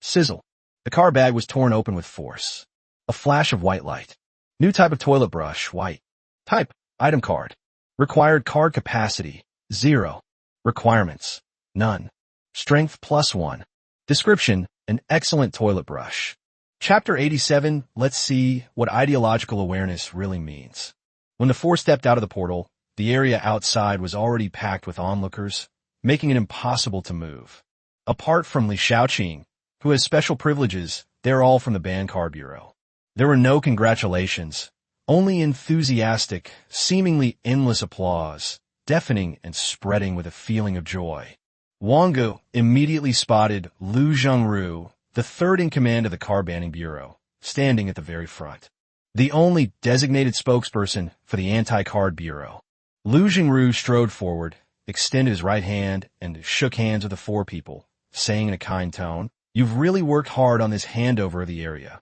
Sizzle. The card bag was torn open with force. A flash of white light. New type of toilet brush, white. Type, item card. Required card capacity, 0. Requirements, none. Strength +1. Description, an excellent toilet brush. Chapter 87, let's see what ideological awareness really means. When the four stepped out of the portal, the area outside was already packed with onlookers, making it impossible to move. Apart from Li Shaoqing, who has special privileges, they're all from the Ban Card Bureau. There were no congratulations, only enthusiastic, seemingly endless applause, deafening and spreading with a feeling of joy. Wang Ge immediately spotted Lu Zhengru, the third in command of the Card Banning Bureau, standing at the very front. The only designated spokesperson for the Anti-Card Bureau. Lu Zhengru strode forward, extended his right hand, and shook hands with the four people, saying in a kind tone, "You've really worked hard on this handover of the area."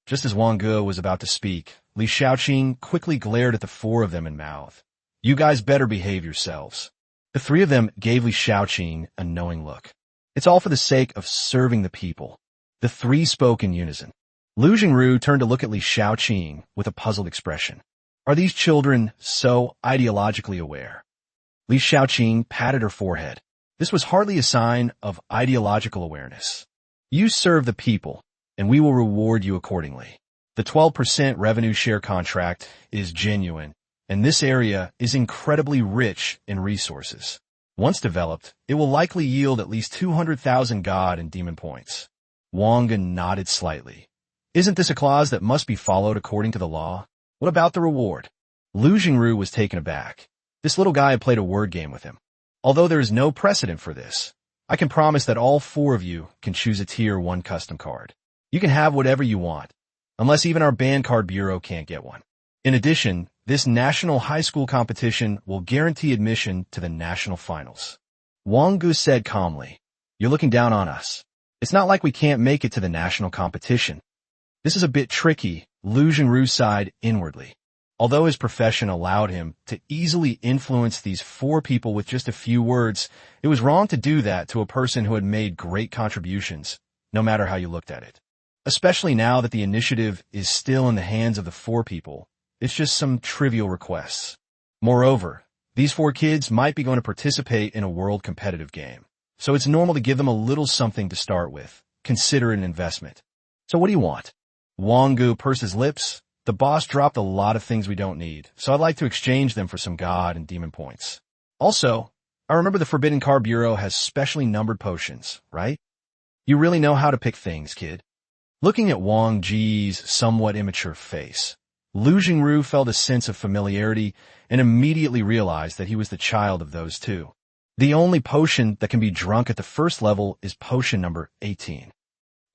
Just as Wang Ge was about to speak, Li Shaoqing quickly glared at the four of them and mouthed, "You guys better behave yourselves." The three of them gave Li Shaoqing a knowing look. "It's all for the sake of serving the people." The three spoke in unison. Lu Zhengru turned to look at Li Shaoqing with a puzzled expression. Are these children so ideologically aware? Li Shaoqing patted her forehead. This was hardly a sign of ideological awareness. You serve the people, and we will reward you accordingly. The 12% revenue share contract is genuine, and this area is incredibly rich in resources. Once developed, it will likely yield at least 200,000 God and Demon points. Wang Ge nodded slightly. Isn't this a clause that must be followed according to the law? What about the reward? Lu Zhengru was taken aback. This little guy had played a word game with him. Although there is no precedent for this, I can promise that all four of you can choose a Tier 1 custom card. You can have whatever you want, unless even our Ban Card Bureau can't get one. In addition, this national high school competition will guarantee admission to the national finals. Wang Ge said calmly, "You're looking down on us. It's not like we can't make it to the national competition." This is a bit tricky, Lu Zhengru sighed inwardly. Although his profession allowed him to easily influence these four people with just a few words, it was wrong to do that to a person who had made great contributions, no matter how you looked at it. Especially now that the initiative is still in the hands of the four people, it's just some trivial requests. Moreover, these four kids might be going to participate in a world competitive game, so it's normal to give them a little something to start with. Consider it an investment. So what do you want? Wang Ge pursed his lips. The boss dropped a lot of things we don't need, so I'd like to exchange them for some God and Demon points. Also, I remember the Forbidden Card Bureau has specially numbered potions, right? You really know how to pick things, kid. Looking at Wang Ge's somewhat immature face, Lu Zhengru felt a sense of familiarity and immediately realized that he was the child of those two. The only potion that can be drunk at the first level is potion number 18.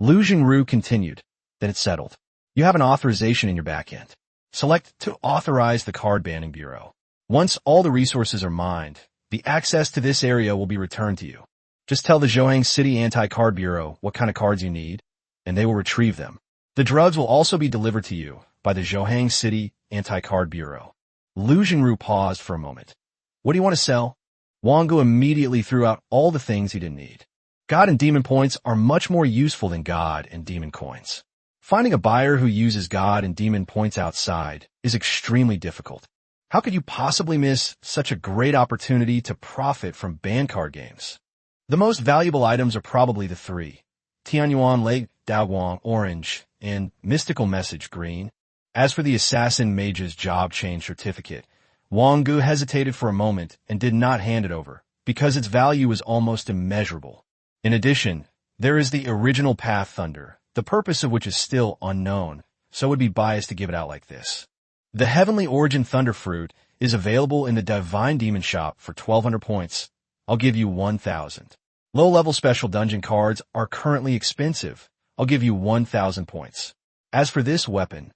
Lu Zhengru continued, "Then it's settled. You have an authorization in your backend. Select to authorize the Card Banning Bureau. Once all the resources are mined, the access to this area will be returned to you. Just tell the Zhohang City Anti-Card Bureau what kind of cards you need, and they will retrieve them. The drugs will also be delivered to you by the Zhohang City Anti-Card Bureau." Lu Zhengru paused for a moment. "What do you want to sell?" Wang Ge immediately threw out all the things he didn't need. God and Demon points are much more useful than God and Demon coins. Finding a buyer who uses God and Demon points outside is extremely difficult. How could you possibly miss such a great opportunity to profit from ban card games? The most valuable items are probably the three: Tianyuan Lake Daoguang Orange and Mystical Message Green. As for the Assassin Mage's job change certificate, Wang Ge hesitated for a moment and did not hand it over, because its value was almost immeasurable. In addition, there is the original Path Thunder, the purpose of which is still unknown, so it would be biased to give it out like this. The Heavenly Origin Thunder Fruit is available in the Divine Demon Shop for 1,200 points. I'll give you 1,000. Low-level special dungeon cards are currently expensive. I'll give you 1,000 points. As for this weapon,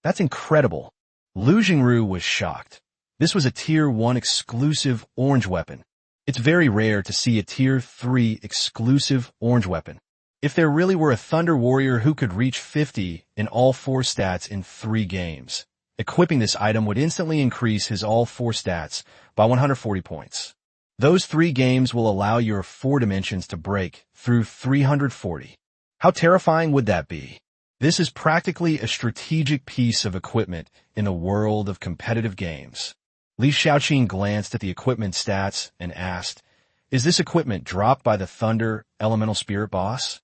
that's incredible. Lu Zhengru was shocked. This was a Tier 1 exclusive orange weapon. It's very rare to see a Tier 3 exclusive orange weapon. If there really were a Thunder Warrior who could reach 50 in all 4 stats in 3 games, equipping this item would instantly increase his all 4 stats by 140 points. Those 3 games will allow your 4 dimensions to break through 340. How terrifying would that be? This is practically a strategic piece of equipment in the world of competitive games. Li Xiaoqing glanced at the equipment stats and asked, "Is this equipment dropped by the Thunder Elemental Spirit boss?"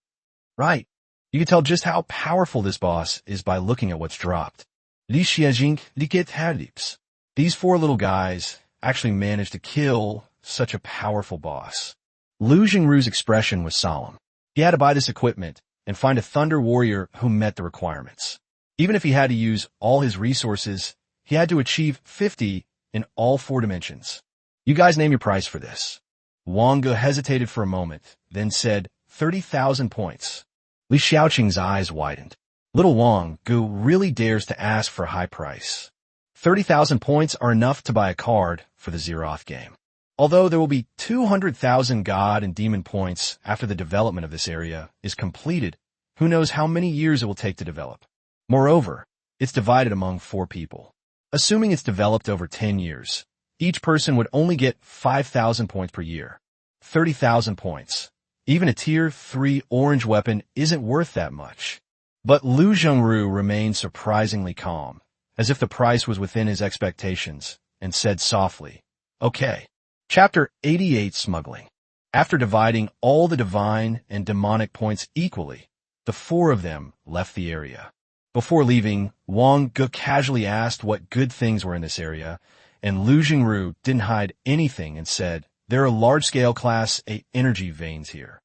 Right. You can tell just how powerful this boss is by looking at what's dropped. Li Xiaoqing Diketadips. These four little guys actually managed to kill such a powerful boss. Lu Jingru's expression was solemn. He had to buy this equipment and find a Thunder Warrior who met the requirements. Even if he had to use all his resources, he had to achieve 50 in all four dimensions. You guys name your price for this. Wang Ge hesitated for a moment, then said 30,000 points. Li Xiaoqing's eyes widened. Little Wang Ge really dares to ask for a high price. 30,000 points are enough to buy a card for the Zeroth game. Although there will be 200,000 God and Demon points after the development of this area is completed, who knows how many years it will take to develop. Moreover, it's divided among 4 people. Assuming it's developed over 10 years, each person would only get 5,000 points per year. 30,000 points. Even a tier 3 orange weapon isn't worth that much. But Lu Zhengru remained surprisingly calm, as if the price was within his expectations, and said softly, "Okay." Chapter 88 Smuggling. After dividing all the divine and demonic points equally, the 4 of them left the area. Before leaving, Wang Ge casually asked what good things were in this area, and Lu Jingru didn't hide anything and said, "There are large-scale Class A energy veins here.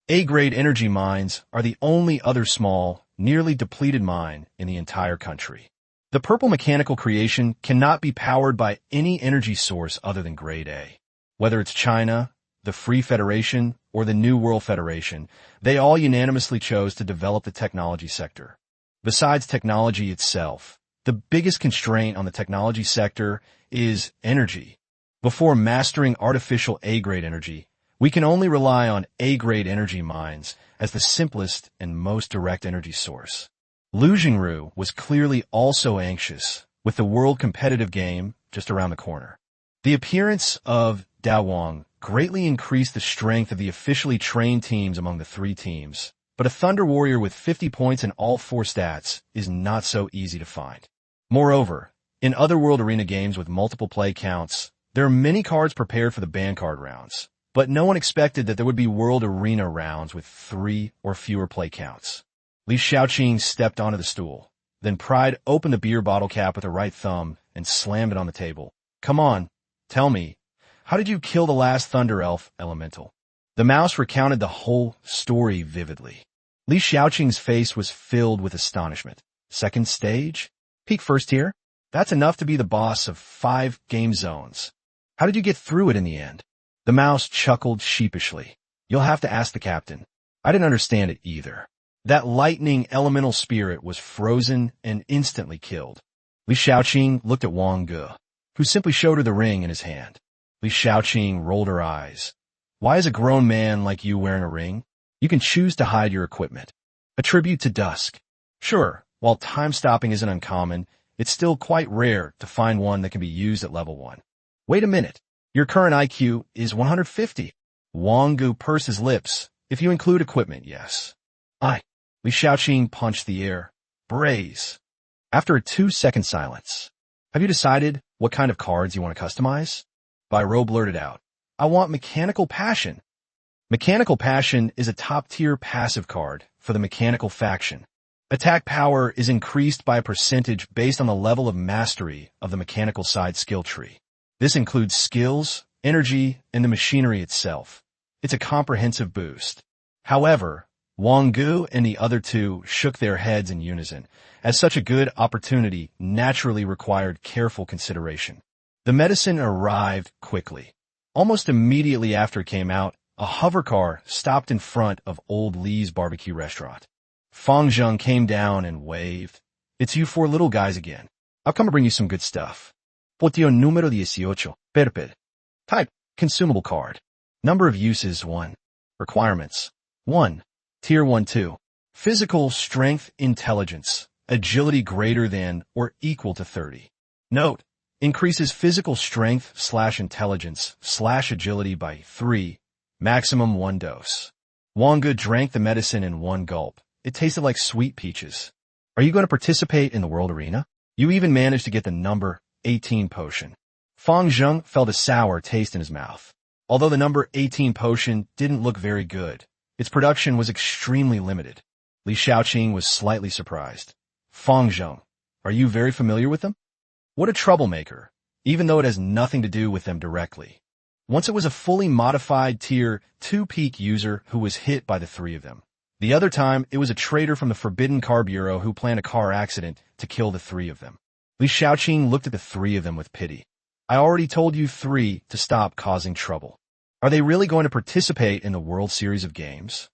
A-grade energy mines are the only other small, nearly depleted mine in the entire country. The purple mechanical creation cannot be powered by any energy source other than grade A. Whether it's China, the Free Federation, or the New World Federation, they all unanimously chose to develop the technology sector. Besides technology itself, the biggest constraint on the technology sector is energy. Before mastering artificial A-grade energy, we can only rely on A-grade energy mines as the simplest and most direct energy source." Lu Jingru was clearly also anxious, with the world competitive game just around the corner. The appearance of Dao Wang greatly increased the strength of the officially trained teams among the 3 teams, but a Thunder Warrior with 50 points in all 4 stats is not so easy to find. Moreover, in other World Arena games with multiple play counts, there are many cards prepared for the ban card rounds, but no one expected that there would be World Arena rounds with 3 or fewer play counts. Li Xiaoqing stepped onto the stool, then pried open the beer bottle cap with her right thumb and slammed it on the table. "Come on, tell me, how did you kill the last Thunder Elf Elemental?" The mouse recounted the whole story vividly. Li Xiaoqing's face was filled with astonishment. "Second stage? Peak first tier? That's enough to be the boss of 5 game zones. How did you get through it in the end?" The mouse chuckled sheepishly. "You'll have to ask the captain. I didn't understand it either. That lightning elemental spirit was frozen and instantly killed." Li Xiaoqing looked at Wang Ge, who simply showed her the ring in his hand. Li Xiaoqing rolled her eyes. "Why is a grown man like you wearing a ring? You can choose to hide your equipment. A tribute to Dusk. Sure, while time-stopping isn't uncommon, it's still quite rare to find one that can be used at level 1. Wait a minute. Your current IQ is 150. Wang Ge pursed his lips. "If you include equipment, yes." Li Xiaoqing punched the air. "Braze." After a 2-second silence, "Have you decided what kind of cards you want to customize?" Bairo blurted out, "I want Mechanical Passion." Mechanical Passion is a top-tier passive card for the Mechanical faction. Attack power is increased by a percentage based on the level of mastery of the mechanical side skill tree. This includes skills, energy, and the machinery itself. It's a comprehensive boost. However, Wang Ge and the other 2 shook their heads in unison, as such a good opportunity naturally required careful consideration. The medicine arrived quickly. Almost immediately after it came out, a hover car stopped in front of Old Lee's barbecue restaurant. Fang Zheng came down and waved. "It's you 4 little guys again. I've come to bring you some good stuff. Potio número 18. Perped. Type, consumable card. Number of uses, 1. Requirements, 1. Tier 1-2. Physical strength intelligence. Agility greater than or equal to 30. Note, increases physical strength/intelligence/agility by 3. Maximum 1 dose. Wang Ge drank the medicine in one gulp. It tasted like sweet peaches. Are you going to participate in the world arena? You even managed to get the number 18 potion. Fang Zheng felt a sour taste in his mouth. Although the number 18 potion didn't look very good, its production was extremely limited. Li Xiaoqing was slightly surprised. Fang Zheng, are you very familiar with them? What a troublemaker, even though it has nothing to do with them directly. Once it was a fully modified Tier 2 peak user who was hit by the three of them. The other time, it was a trader from the Forbidden Car Bureau who planned a car accident to kill the three of them. Li Xiaoqing looked at the three of them with pity. I already told you three to stop causing trouble. Are they really going to participate in the World Series of Games?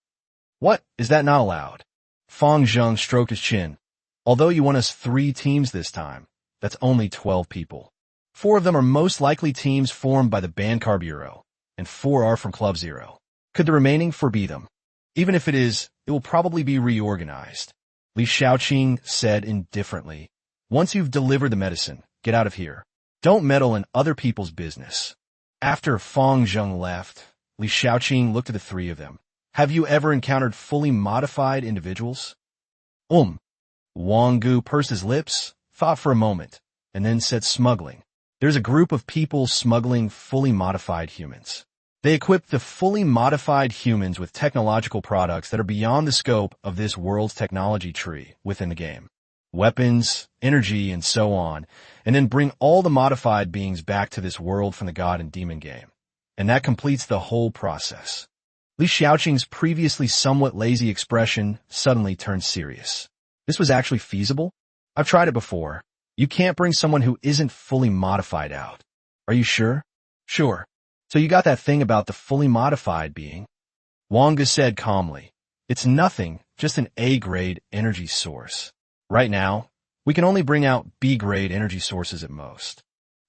What? Is that not allowed? Fang Zheng stroked his chin. Although you won us 3 teams this time, that's only 12 people. 4 of them are most likely teams formed by the Bancar Bureau, and 4 are from Club Zero. Could the remaining 4 be them? Even if it is, it will probably be reorganized. Li Xiaoqing said indifferently. Once you've delivered the medicine, get out of here. Don't meddle in other people's business. After Fang Zheng left, Li Xiaoqing looked at the 3 of them. Have you ever encountered fully modified individuals? Wang Ge pursed his lips, thought for a moment, and then said smuggling. There's a group of people smuggling fully modified humans. They equip the fully modified humans with technological products that are beyond the scope of this world's technology tree within the game. Weapons, energy, and so on, and then bring all the modified beings back to this world from the God and Demon game. And that completes the whole process. Li Xiaoqing's previously somewhat lazy expression suddenly turned serious. This was actually feasible? I've tried it before. You can't bring someone who isn't fully modified out. Are you sure? Sure. So you got that thing about the fully modified being? Wang Ge said calmly. It's nothing, just an A-grade energy source. Right now, we can only bring out B-grade energy sources at most.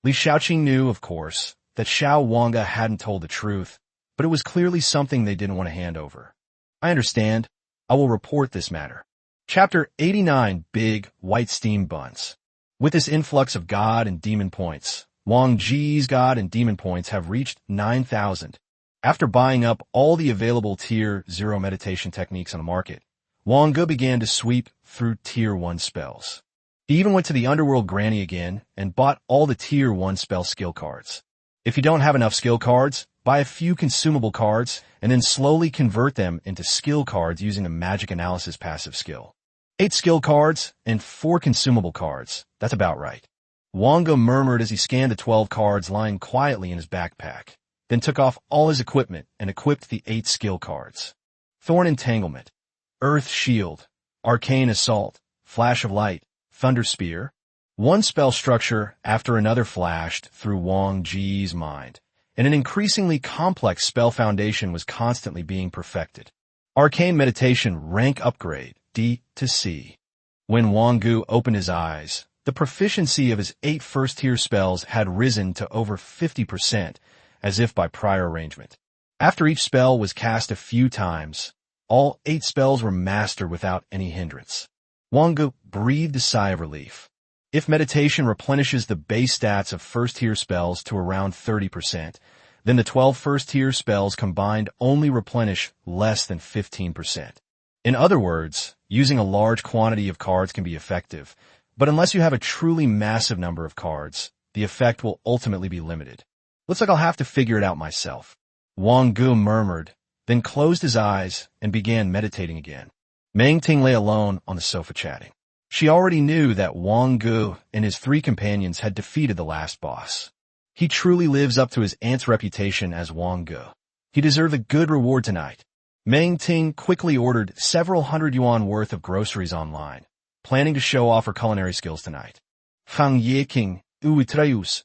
Li Xiaoqing knew, of course, that Xiao Wang Ge hadn't told the truth, but it was clearly something they didn't want to hand over. I understand. I will report this matter. Chapter 89, Big White Steam Buns. With this influx of God and Demon points, Wang Ge's God and Demon points have reached 9,000. After buying up all the available Tier 0 meditation techniques on the market, Wang Ge began to sweep through Tier 1 spells. He even went to the Underworld Granny again and bought all the Tier 1 spell skill cards. If you don't have enough skill cards, buy a few consumable cards and then slowly convert them into skill cards using a magic analysis passive skill. 8 skill cards and 4 consumable cards. That's about right. Wang Ge murmured as he scanned the 12 cards lying quietly in his backpack, then took off all his equipment and equipped the 8 skill cards. Thorn Entanglement, Earth Shield, Arcane Assault, Flash of Light, Thunder Spear. One spell structure after another flashed through Wang Ge's mind, and an increasingly complex spell foundation was constantly being perfected. Arcane Meditation rank upgrade, D to C. When Wang Ge opened his eyes, the proficiency of his 8 first-tier spells had risen to over 50%, as if by prior arrangement. After each spell was cast a few times, all 8 spells were mastered without any hindrance. Wang Ge breathed a sigh of relief. If meditation replenishes the base stats of first-tier spells to around 30%, then the 12 first-tier spells combined only replenish less than 15%. In other words, using a large quantity of cards can be effective, but unless you have a truly massive number of cards, the effect will ultimately be limited. Looks like I'll have to figure it out myself. Wang Ge murmured, then closed his eyes and began meditating again. Meng Ting lay alone on the sofa chatting. She already knew that Wang Ge and his 3 companions had defeated the last boss. He truly lives up to his aunt's reputation as Wang Ge. He deserved a good reward tonight. Meng Ting quickly ordered several hundred yuan worth of groceries online, planning to show off her culinary skills tonight. Fang Ye King, Uitrayus.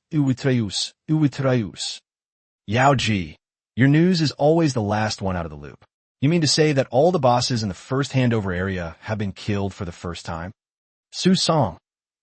Yao Ji, your news is always the last one out of the loop. You mean to say that all the bosses in the first handover area have been killed for the first time? Su Song,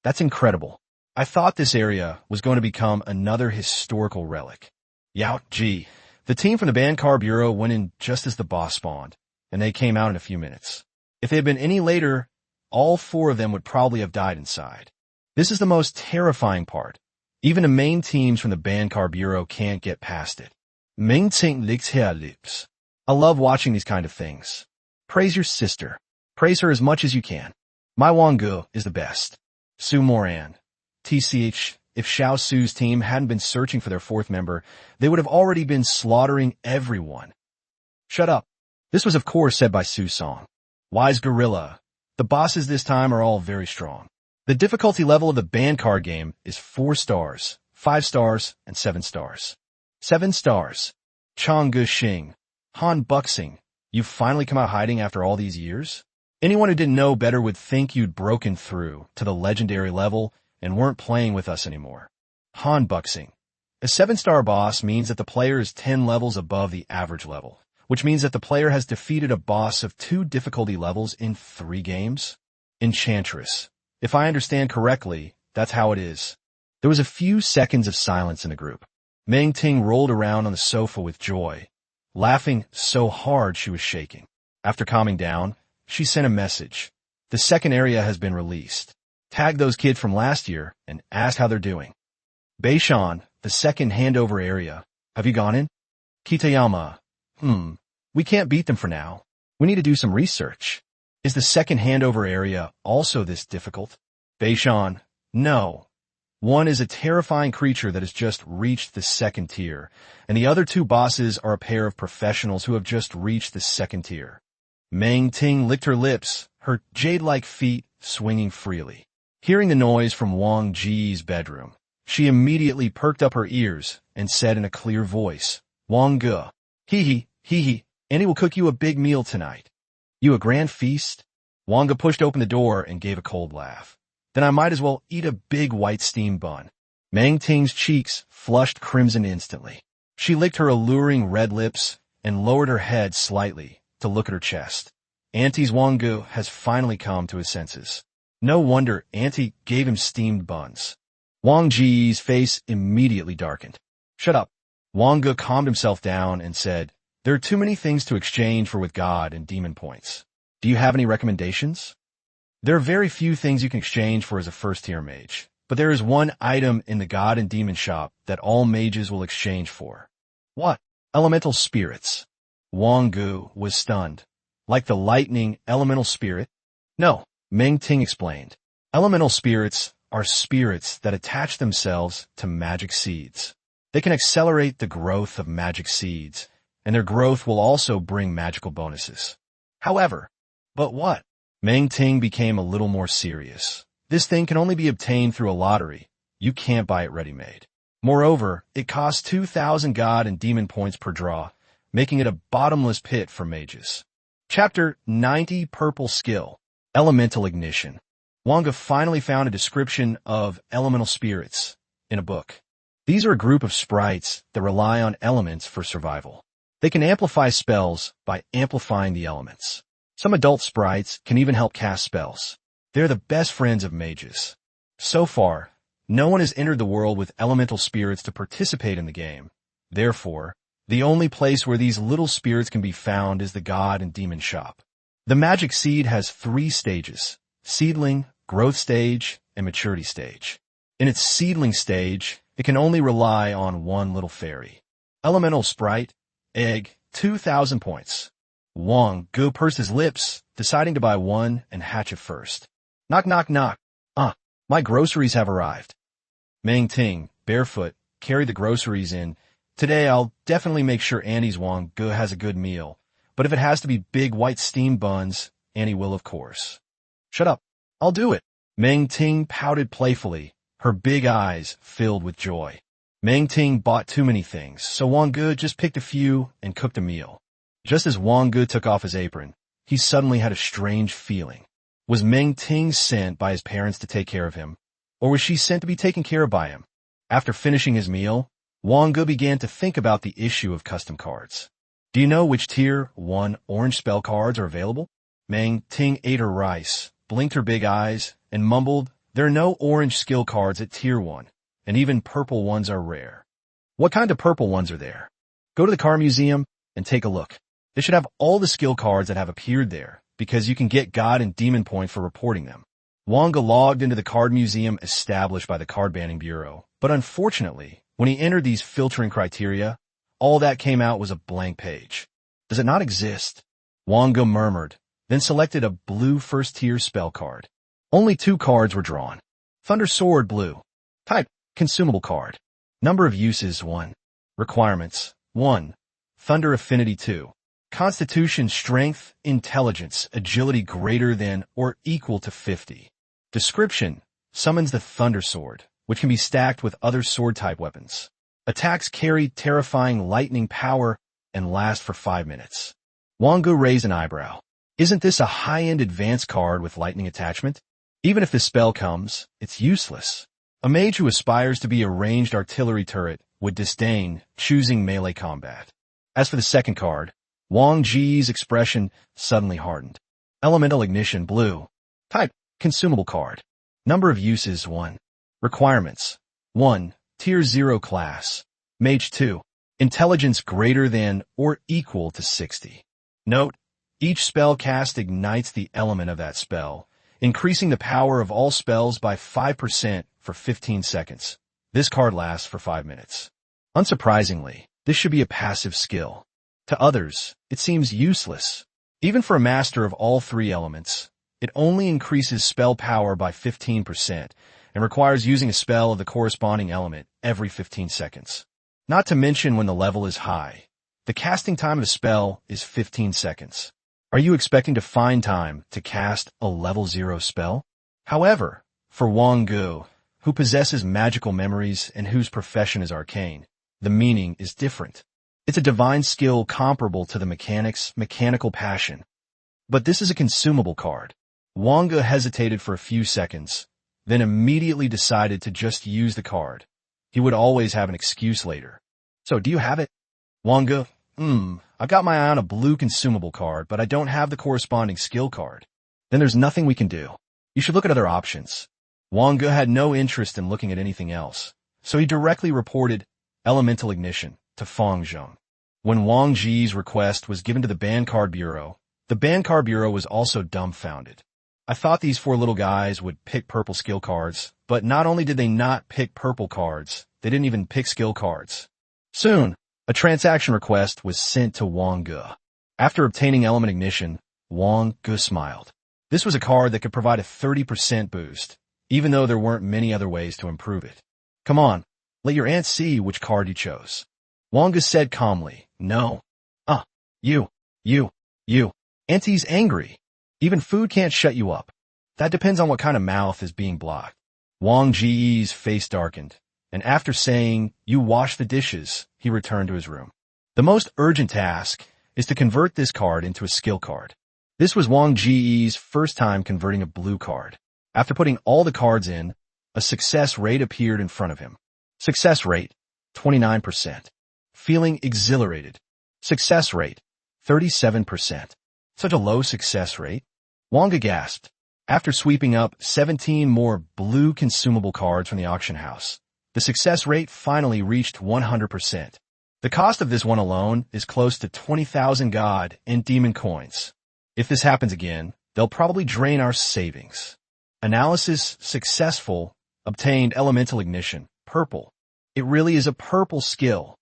that's incredible. I thought this area was going to become another historical relic. Yao Ji, the team from the Bancar Bureau went in just as the boss spawned, and they came out in a few minutes. If they had been any later, all 4 of them would probably have died inside. This is the most terrifying part. Even the main teams from the Bancar Bureau can't get past it. Ming Ting licked her lips. I love watching these kind of things. Praise your sister. Praise her as much as you can. My Wang Ge is the best. Su Moran. TCH, if Xiao Su's team hadn't been searching for their fourth member, they would have already been slaughtering everyone. Shut up. This was of course said by Su Song. Wise gorilla. The bosses this time are all very strong. The difficulty level of the band card game is 4 stars, 5 stars, and 7 stars. 7 stars. Chang Ge Xing. Han Buxing. You've finally come out hiding after all these years? Anyone who didn't know better would think you'd broken through to the legendary level and weren't playing with us anymore. Han Buxing. A 7-star boss means that the player is 10 levels above the average level, which means that the player has defeated a boss of 2 difficulty levels in 3 games. Enchantress. If I understand correctly, that's how it is. There was a few seconds of silence in the group. Meng Ting rolled around on the sofa with joy, laughing so hard she was shaking. After calming down, she sent a message. The second area has been released. Tag those kids from last year and ask how they're doing. Beishan, the second handover area. Have you gone in? Kitayama. We can't beat them for now. We need to do some research. Is the second handover area also this difficult? Beishan. No. One is a terrifying creature that has just reached the second tier, and the other 2 bosses are a pair of professionals who have just reached the second tier. Meng Ting licked her lips, her jade-like feet swinging freely. Hearing the noise from Wang Ge's bedroom, she immediately perked up her ears and said in a clear voice, Wang Ge. Hee, Annie will cook you a big meal tonight. You a grand feast? Wang Ge pushed open the door and gave a cold laugh. Then I might as well eat a big white steamed bun. Meng Ting's cheeks flushed crimson instantly. She licked her alluring red lips and lowered her head slightly to look at her chest. Auntie's Wang Ge has finally come to his senses. No wonder Auntie gave him steamed buns. Wang Ge's face immediately darkened. Shut up. Wang Ge calmed himself down and said, there are too many things to exchange for with God and demon points. Do you have any recommendations? There are very few things you can exchange for as a first-tier mage, but there is one item in the God and Demon shop that all mages will exchange for. What? Elemental spirits. Wang Ge was stunned. Like the lightning elemental spirit? No, Meng Ting explained. Elemental spirits are spirits that attach themselves to magic seeds. They can accelerate the growth of magic seeds, and their growth will also bring magical bonuses. However, but what? Meng Ting became a little more serious. This thing can only be obtained through a lottery. You can't buy it ready-made. Moreover, it costs 2,000 God and Demon points per draw, making it a bottomless pit for mages. Chapter 90 Purple Skill. Elemental Ignition. Wang Ge finally found a description of elemental spirits in a book. These are a group of sprites that rely on elements for survival. They can amplify spells by amplifying the elements. Some adult sprites can even help cast spells. They're the best friends of mages. So far, no one has entered the world with elemental spirits to participate in the game. Therefore, the only place where these little spirits can be found is the God and Demon shop. The magic seed has 3 stages: seedling, growth stage, and maturity stage. In its seedling stage, it can only rely on one little fairy. Elemental sprite, egg, 2,000 points. Wang Ge pursed his lips, deciding to buy one and hatch it first. Knock, knock, knock. My groceries have arrived. Meng Ting, barefoot, carried the groceries in. Today I'll definitely make sure Annie's Wang Ge has a good meal, but if it has to be big white steamed buns, Annie will of course. Shut up. I'll do it. Meng Ting pouted playfully, her big eyes filled with joy. Meng Ting bought too many things, so Wang Ge just picked a few and cooked a meal. Just as Wang Ge took off his apron, he suddenly had a strange feeling. Was Meng Ting sent by his parents to take care of him, or was she sent to be taken care of by him? After finishing his meal, Wang Ge began to think about the issue of custom cards. Do you know which tier 1 orange spell cards are available? Meng Ting ate her rice, blinked her big eyes, and mumbled, there are no orange skill cards at tier 1, and even purple ones are rare. What kind of purple ones are there? Go to the card museum and take a look. They should have all the skill cards that have appeared there, because you can get God and Demon points for reporting them. Wang Ge logged into the card museum established by the Card Banning Bureau, but unfortunately, when he entered these filtering criteria, all that came out was a blank page. Does it not exist? Wang Ge murmured, then selected a blue first-tier spell card. Only 2 cards were drawn. Thunder Sword blue. Type, consumable card. Number of uses 1. Requirements 1. Thunder affinity 2. Constitution, strength, intelligence, agility greater than or equal to 50. Description: summons the Thunder Sword, which can be stacked with other sword-type weapons. Attacks carry terrifying lightning power and last for 5 minutes. Wang Ge raised an eyebrow. Isn't this a high-end advanced card with lightning attachment? Even if this spell comes, it's useless. A mage who aspires to be a ranged artillery turret would disdain choosing melee combat. As for the second card, Wang Ge's expression suddenly hardened. Elemental Ignition blue. Type, consumable card. Number of uses 1. Requirements 1. Tier 0 class. Mage 2. Intelligence greater than or equal to 60. Note: each spell cast ignites the element of that spell, increasing the power of all spells by 5% for 15 seconds. This card lasts for 5 minutes. Unsurprisingly, this should be a passive skill. To others, it seems useless. Even for a master of all 3 elements, it only increases spell power by 15% and requires using a spell of the corresponding element every 15 seconds. Not to mention when the level is high. The casting time of the spell is 15 seconds. Are you expecting to find time to cast a level 0 spell? However, for Wang Ge, who possesses magical memories and whose profession is arcane, the meaning is different. It's a divine skill comparable to the mechanical passion. But this is a consumable card. Wang Ge hesitated for a few seconds, then immediately decided to just use the card. He would always have an excuse later. So, do you have it? Wang Ge, I've got my eye on a blue consumable card, but I don't have the corresponding skill card. Then there's nothing we can do. You should look at other options. Wang Ge had no interest in looking at anything else, so he directly reported Elemental Ignition to Feng Zheng. When Wang Ge's request was given to the Ban Card Bureau, the Ban Card Bureau was also dumbfounded. I thought these 4 little guys would pick purple skill cards, but not only did they not pick purple cards, they didn't even pick skill cards. Soon, a transaction request was sent to Wang Ge. After obtaining Element Ignition, Wang Ge smiled. This was a card that could provide a 30% boost, even though there weren't many other ways to improve it. Come on, let your aunt see which card you chose. Wang Ge said calmly, no. You. Auntie's angry. Even food can't shut you up. That depends on what kind of mouth is being blocked. Wang Ge's face darkened, and after saying, you wash the dishes, he returned to his room. The most urgent task is to convert this card into a skill card. This was Wang Ge's first time converting a blue card. After putting all the cards in, a success rate appeared in front of him. Success rate, 29%. Feeling exhilarated. Success rate, 37%. Such a low success rate? Wang Ge gasped. After sweeping up 17 more blue consumable cards from the auction house, the success rate finally reached 100%. The cost of this one alone is close to 20,000 god and demon coins. If this happens again, they'll probably drain our savings. Analysis successful. Obtained Elemental Ignition, purple. It really is a purple skill.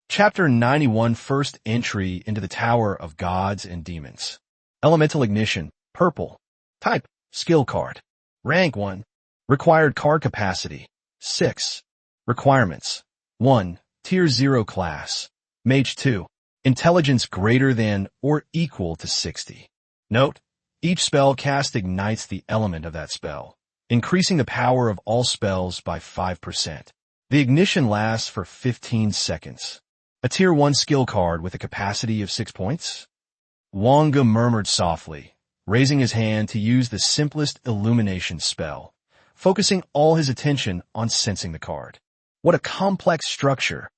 Chapter 91, First Entry into the Tower of Gods and Demons. Elemental Ignition, purple. Type, skill card. Rank 1. Required card capacity, 6. Requirements, 1. Tier 0 class. Mage 2. Intelligence greater than or equal to 60. Note: each spell cast ignites the element of that spell, increasing the power of all spells by 5%. The ignition lasts for 15 seconds. A Tier 1 skill card with a capacity of 6 points? Wang Ge murmured softly, raising his hand to use the simplest illumination spell, focusing all his attention on sensing the card. What a complex structure!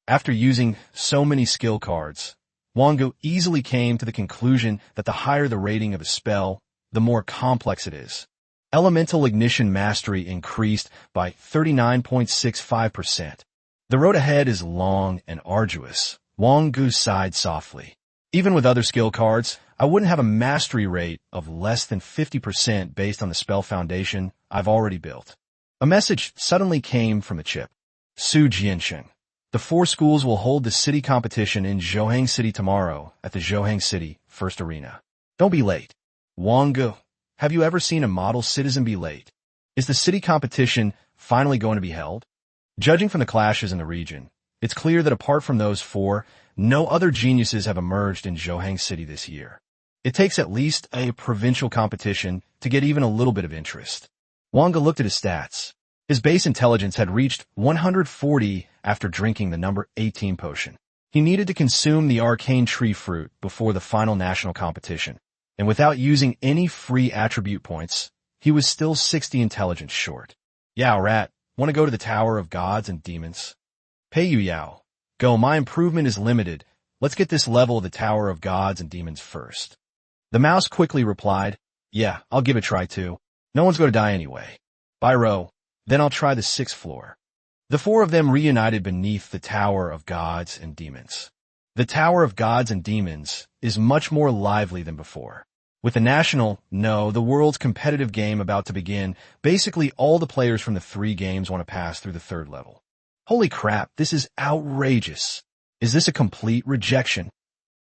After using so many skill cards, Wang Ge easily came to the conclusion that the higher the rating of a spell, the more complex it is. Elemental Ignition Mastery increased by 39.65%. The road ahead is long and arduous. Wang Ge sighed softly. Even with other skill cards, I wouldn't have a mastery rate of less than 50% based on the spell foundation I've already built. A message suddenly came from the chip. Su Jiansheng. The 4 schools will hold the city competition in Zhohang City tomorrow at the Zhohang City First Arena. Don't be late. Wang Ge, have you ever seen a model citizen be late? Is the city competition finally going to be held? Judging from the clashes in the region, it's clear that apart from those 4, no other geniuses have emerged in Zhohang City this year. It takes at least a provincial competition to get even a little bit of interest. Wang Ge looked at his stats. His base intelligence had reached 140 after drinking the number 18 potion. He needed to consume the arcane tree fruit before the final national competition, and without using any free attribute points, he was still 60 intelligence short. Yao Rat, want to go to the Tower of Gods and Demons? Pei Yu Yao. Go, my improvement is limited. Let's get this level of the Tower of Gods and Demons first. The mouse quickly replied, yeah, I'll give it a try too. No one's going to die anyway. By row, then I'll try the 6th floor. The 4 of them reunited beneath the Tower of Gods and Demons. The Tower of Gods and Demons is much more lively than before. With the the world's competitive game about to begin, basically all the players from the 3 games want to pass through the 3rd level. Holy crap, this is outrageous. Is this a complete rejection?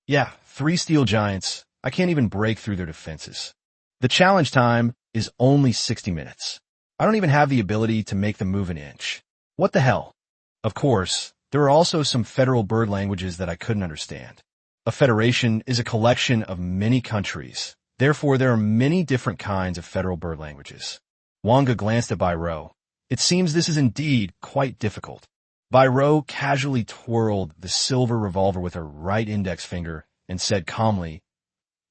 Yeah, 3 steel giants. I can't even break through their defenses. The challenge time is only 60 minutes. I don't even have the ability to make them move an inch. What the hell? Of course, there are also some federal bird languages that I couldn't understand. A federation is a collection of many countries. Therefore, there are many different kinds of federal bird languages. Wang Ge glanced at Bai Rou. It seems this is indeed quite difficult. Bai Rou casually twirled the silver revolver with her right index finger and said calmly,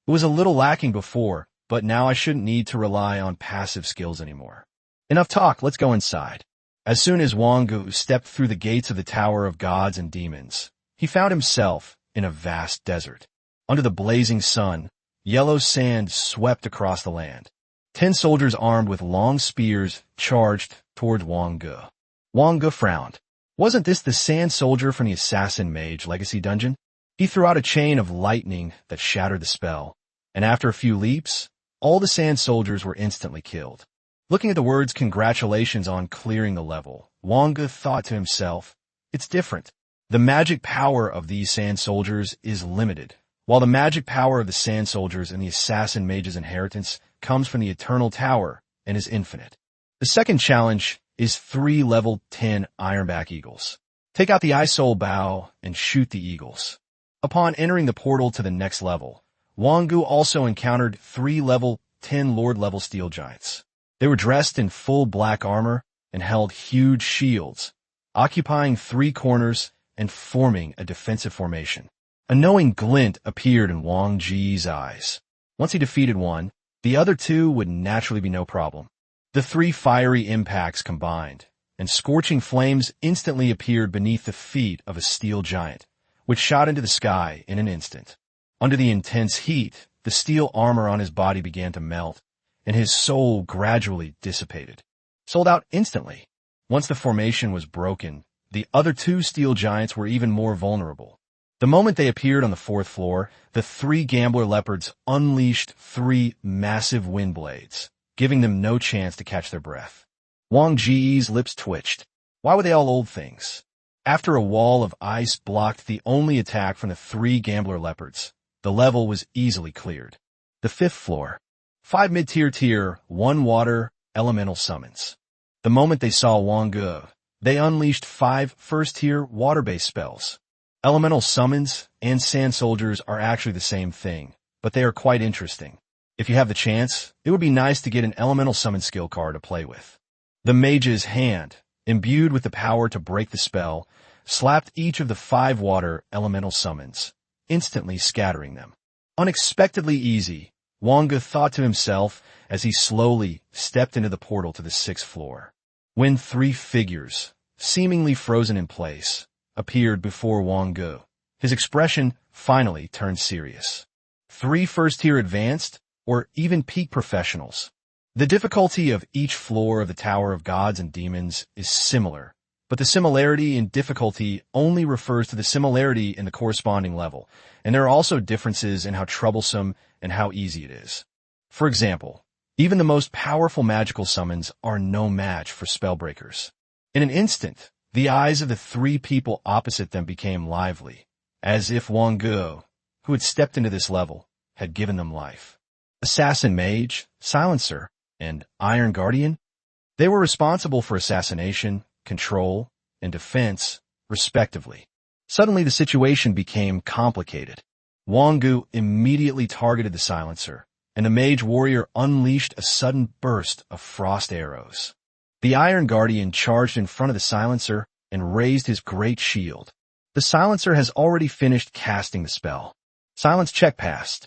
it was a little lacking before, but now I shouldn't need to rely on passive skills anymore. Enough talk, let's go inside. As soon as Wang Ge stepped through the gates of the Tower of Gods and Demons, he found himself in a vast desert. Under the blazing sun, yellow sand swept across the land. 10 soldiers armed with long spears charged towards Wang Ge. Wang Ge frowned. Wasn't this the sand soldier from the Assassin Mage Legacy Dungeon? He threw out a chain of lightning that shattered the spell, and after a few leaps, all the sand soldiers were instantly killed. Looking at the words congratulations on clearing the level, Wang Ge thought to himself, it's different. The magic power of these sand soldiers is limited, while the magic power of the sand soldiers in the Assassin Mage's inheritance comes from the Eternal Tower and is infinite. The second challenge is 3 level 10 Ironback Eagles. Take out the Eye Soul Bow and shoot the eagles. Upon entering the portal to the next level, Wang Ge also encountered 3 level 10 Lord level Steel Giants. They were dressed in full black armor and held huge shields, occupying 3 corners and forming a defensive formation. A knowing glint appeared in Wang Ge's eyes. Once he defeated one, the other 2 would naturally be no problem. The 3 fiery impacts combined, and scorching flames instantly appeared beneath the feet of a steel giant, which shot into the sky in an instant. Under the intense heat, the steel armor on his body began to melt, and his soul gradually dissipated. Sold out instantly. Once the formation was broken, the other 2 steel giants were even more vulnerable. The moment they appeared on the 4th floor, the 3 gambler leopards unleashed 3 massive wind blades, giving them no chance to catch their breath. Wang Ge's lips twitched. Why were they all old things? After a wall of ice blocked the only attack from the 3 gambler leopards, the level was easily cleared. The 5th floor. 5 mid-tier 1 water elemental summons. The moment they saw Wang Ge, they unleashed 5 first-tier water-based spells. Elemental summons and sand soldiers are actually the same thing, but they are quite interesting. If you have the chance, it would be nice to get an elemental summon skill card to play with. The mage's hand, imbued with the power to break the spell, slapped each of the 5 water elemental summons, instantly scattering them. Unexpectedly easy, Wang Ge thought to himself as he slowly stepped into the portal to the 6th floor. When 3 figures, seemingly frozen in place, appeared before Wang Ge, his expression finally turned serious. 3 first-tier advanced, or even peak professionals. The difficulty of each floor of the Tower of Gods and Demons is similar, but the similarity in difficulty only refers to the similarity in the corresponding level, and there are also differences in how troublesome and how easy it is. For example, even the most powerful magical summons are no match for spellbreakers. In an instant, The eyes of the three people opposite them became lively, as if Wang Ge, who had stepped into this level, had given them life. Assassin Mage, Silencer, and Iron Guardian? They were responsible for assassination, control, and defense, respectively. Suddenly the situation became complicated. Wang Ge immediately targeted the Silencer, and the Mage warrior unleashed a sudden burst of frost arrows. The Iron Guardian charged in front of the Silencer and raised his great shield. The Silencer has already finished casting the spell. Silence check passed.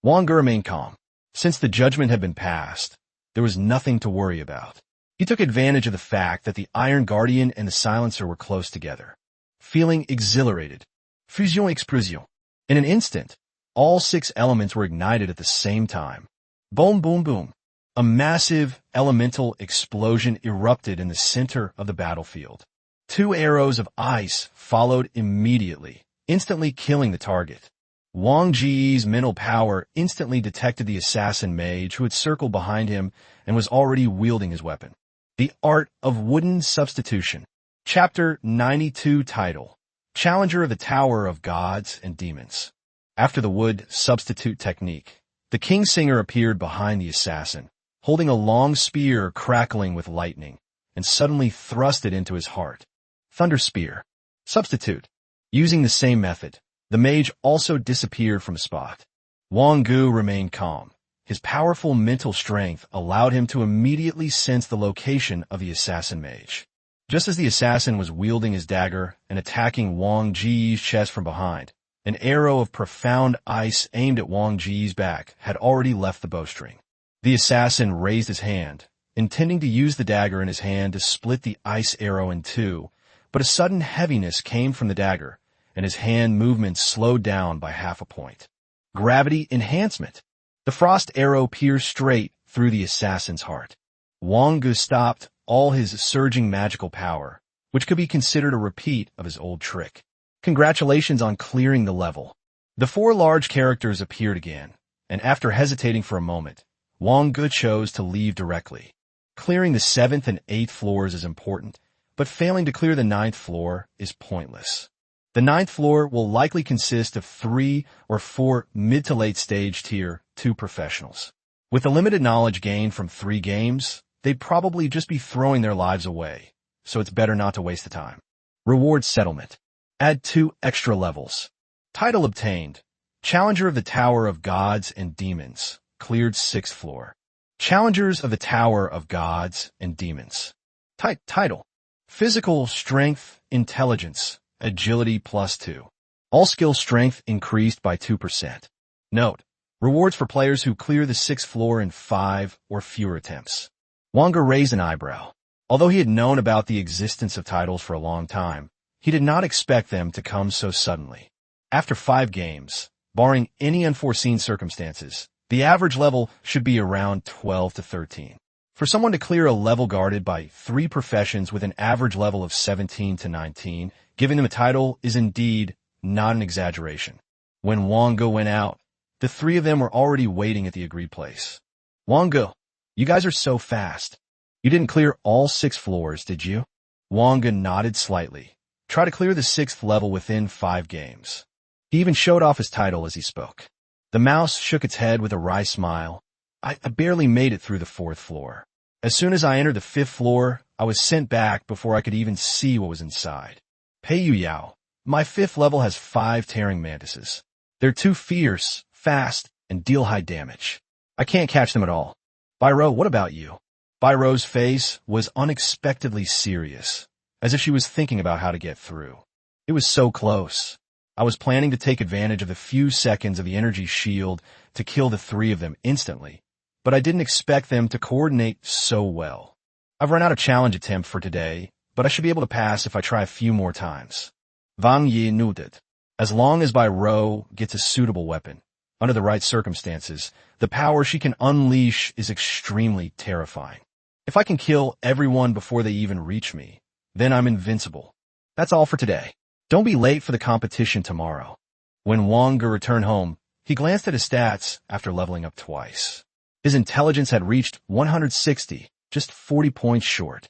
Wang Ge remained calm. Since the judgment had been passed, there was nothing to worry about. He took advantage of the fact that the Iron Guardian and the Silencer were close together. Feeling exhilarated, fusion explosion. In an instant, all 6 elements were ignited at the same time. Boom, boom, boom. A massive elemental explosion erupted in the center of the battlefield. 2 arrows of ice followed immediately, instantly killing the target. Wang Ge's mental power instantly detected the assassin mage who had circled behind him and was already wielding his weapon. The Art of Wooden Substitution. Chapter 92 title. Challenger of the Tower of Gods and Demons. After the wood substitute technique, the Kingsinger appeared behind the assassin, holding a long spear crackling with lightning, and suddenly thrust it into his heart. Thunder Spear. Substitute. Using the same method, the mage also disappeared from a spot. Wang Ge remained calm. His powerful mental strength allowed him to immediately sense the location of the assassin mage. Just as the assassin was wielding his dagger and attacking Wang Ge's chest from behind, an arrow of profound ice aimed at Wang Ge's back had already left the bowstring. The assassin raised his hand, intending to use the dagger in his hand to split the ice arrow in 2, but a sudden heaviness came from the dagger, and his hand movement slowed down by half a point. Gravity enhancement. The frost arrow pierced straight through the assassin's heart. Wang Ge stopped all his surging magical power, which could be considered a repeat of his old trick. Congratulations on clearing the level. The 4 large characters appeared again, and after hesitating for a moment, Wang Ge chose to leave directly. Clearing the 7th and 8th floors is important, but failing to clear the 9th floor is pointless. The 9th floor will likely consist of 3 or 4 mid to late stage tier 2 professionals. With the limited knowledge gained from 3 games, they'd probably just be throwing their lives away, so it's better not to waste the time. Reward settlement. Add 2 extra levels. Title obtained. Challenger of the Tower of Gods and Demons. Cleared 6th floor. Challengers of the Tower of Gods and Demons. Title. Physical Strength, Intelligence, Agility +2. All skill strength increased by 2%. Note. Rewards for players who clear the 6th floor in 5 or fewer attempts. Wang Ge raised an eyebrow. Although he had known about the existence of titles for a long time, he did not expect them to come so suddenly. After 5 games, barring any unforeseen circumstances, the average level should be around 12 to 13. For someone to clear a level guarded by 3 professions with an average level of 17 to 19, giving them a title is indeed not an exaggeration. When Wang Ge went out, the 3 of them were already waiting at the agreed place. Wang Ge, you guys are so fast. You didn't clear all 6 floors, did you? Wang Ge nodded slightly. Try to clear the 6th level within 5 games. He even showed off his title as he spoke. The mouse shook its head with a wry smile. I barely made it through the 4th floor. As soon as I entered the 5th floor, I was sent back before I could even see what was inside. Pei Yu Yao, my 5th level has 5 tearing mantises. They're too fierce, fast, and deal high damage. I can't catch them at all. Bairo, what about you? Bairo's face was unexpectedly serious, as if she was thinking about how to get through. It was so close. I was planning to take advantage of the few seconds of the energy shield to kill the 3 of them instantly, but I didn't expect them to coordinate so well. I've run out of challenge attempt for today, but I should be able to pass if I try a few more times. Wang Ge nodded. As long as Bairo gets a suitable weapon, under the right circumstances, the power she can unleash is extremely terrifying. If I can kill everyone before they even reach me, then I'm invincible. That's all for today. Don't be late for the competition tomorrow. When Wang Ge returned home, he glanced at his stats after leveling up twice. His intelligence had reached 160, just 40 points short.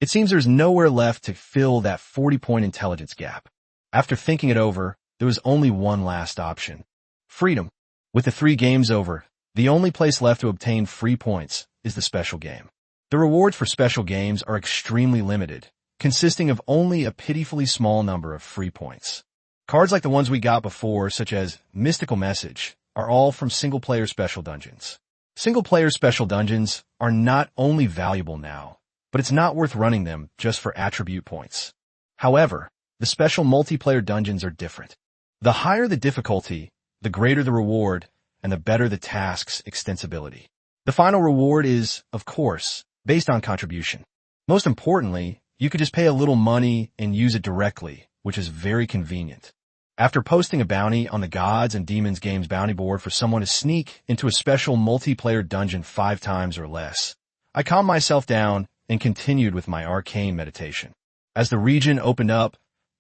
It seems there's nowhere left to fill that 40-point intelligence gap. After thinking it over, there was only one last option. Freedom. With the 3 games over, the only place left to obtain free points is the special game. The rewards for special games are extremely limited, consisting of only a pitifully small number of free points. Cards like the ones we got before, such as Mystical Message, are all from single-player special dungeons. Single-player special dungeons are not only valuable now, but it's not worth running them just for attribute points. However, the special multiplayer dungeons are different. The higher the difficulty, the greater the reward, and the better the task's extensibility. The final reward is, of course, based on contribution. Most importantly, you could just pay a little money and use it directly, which is very convenient. After posting a bounty on the Gods and Demons Games bounty board for someone to sneak into a special multiplayer dungeon 5 times or less, I calmed myself down and continued with my arcane meditation. As the region opened up,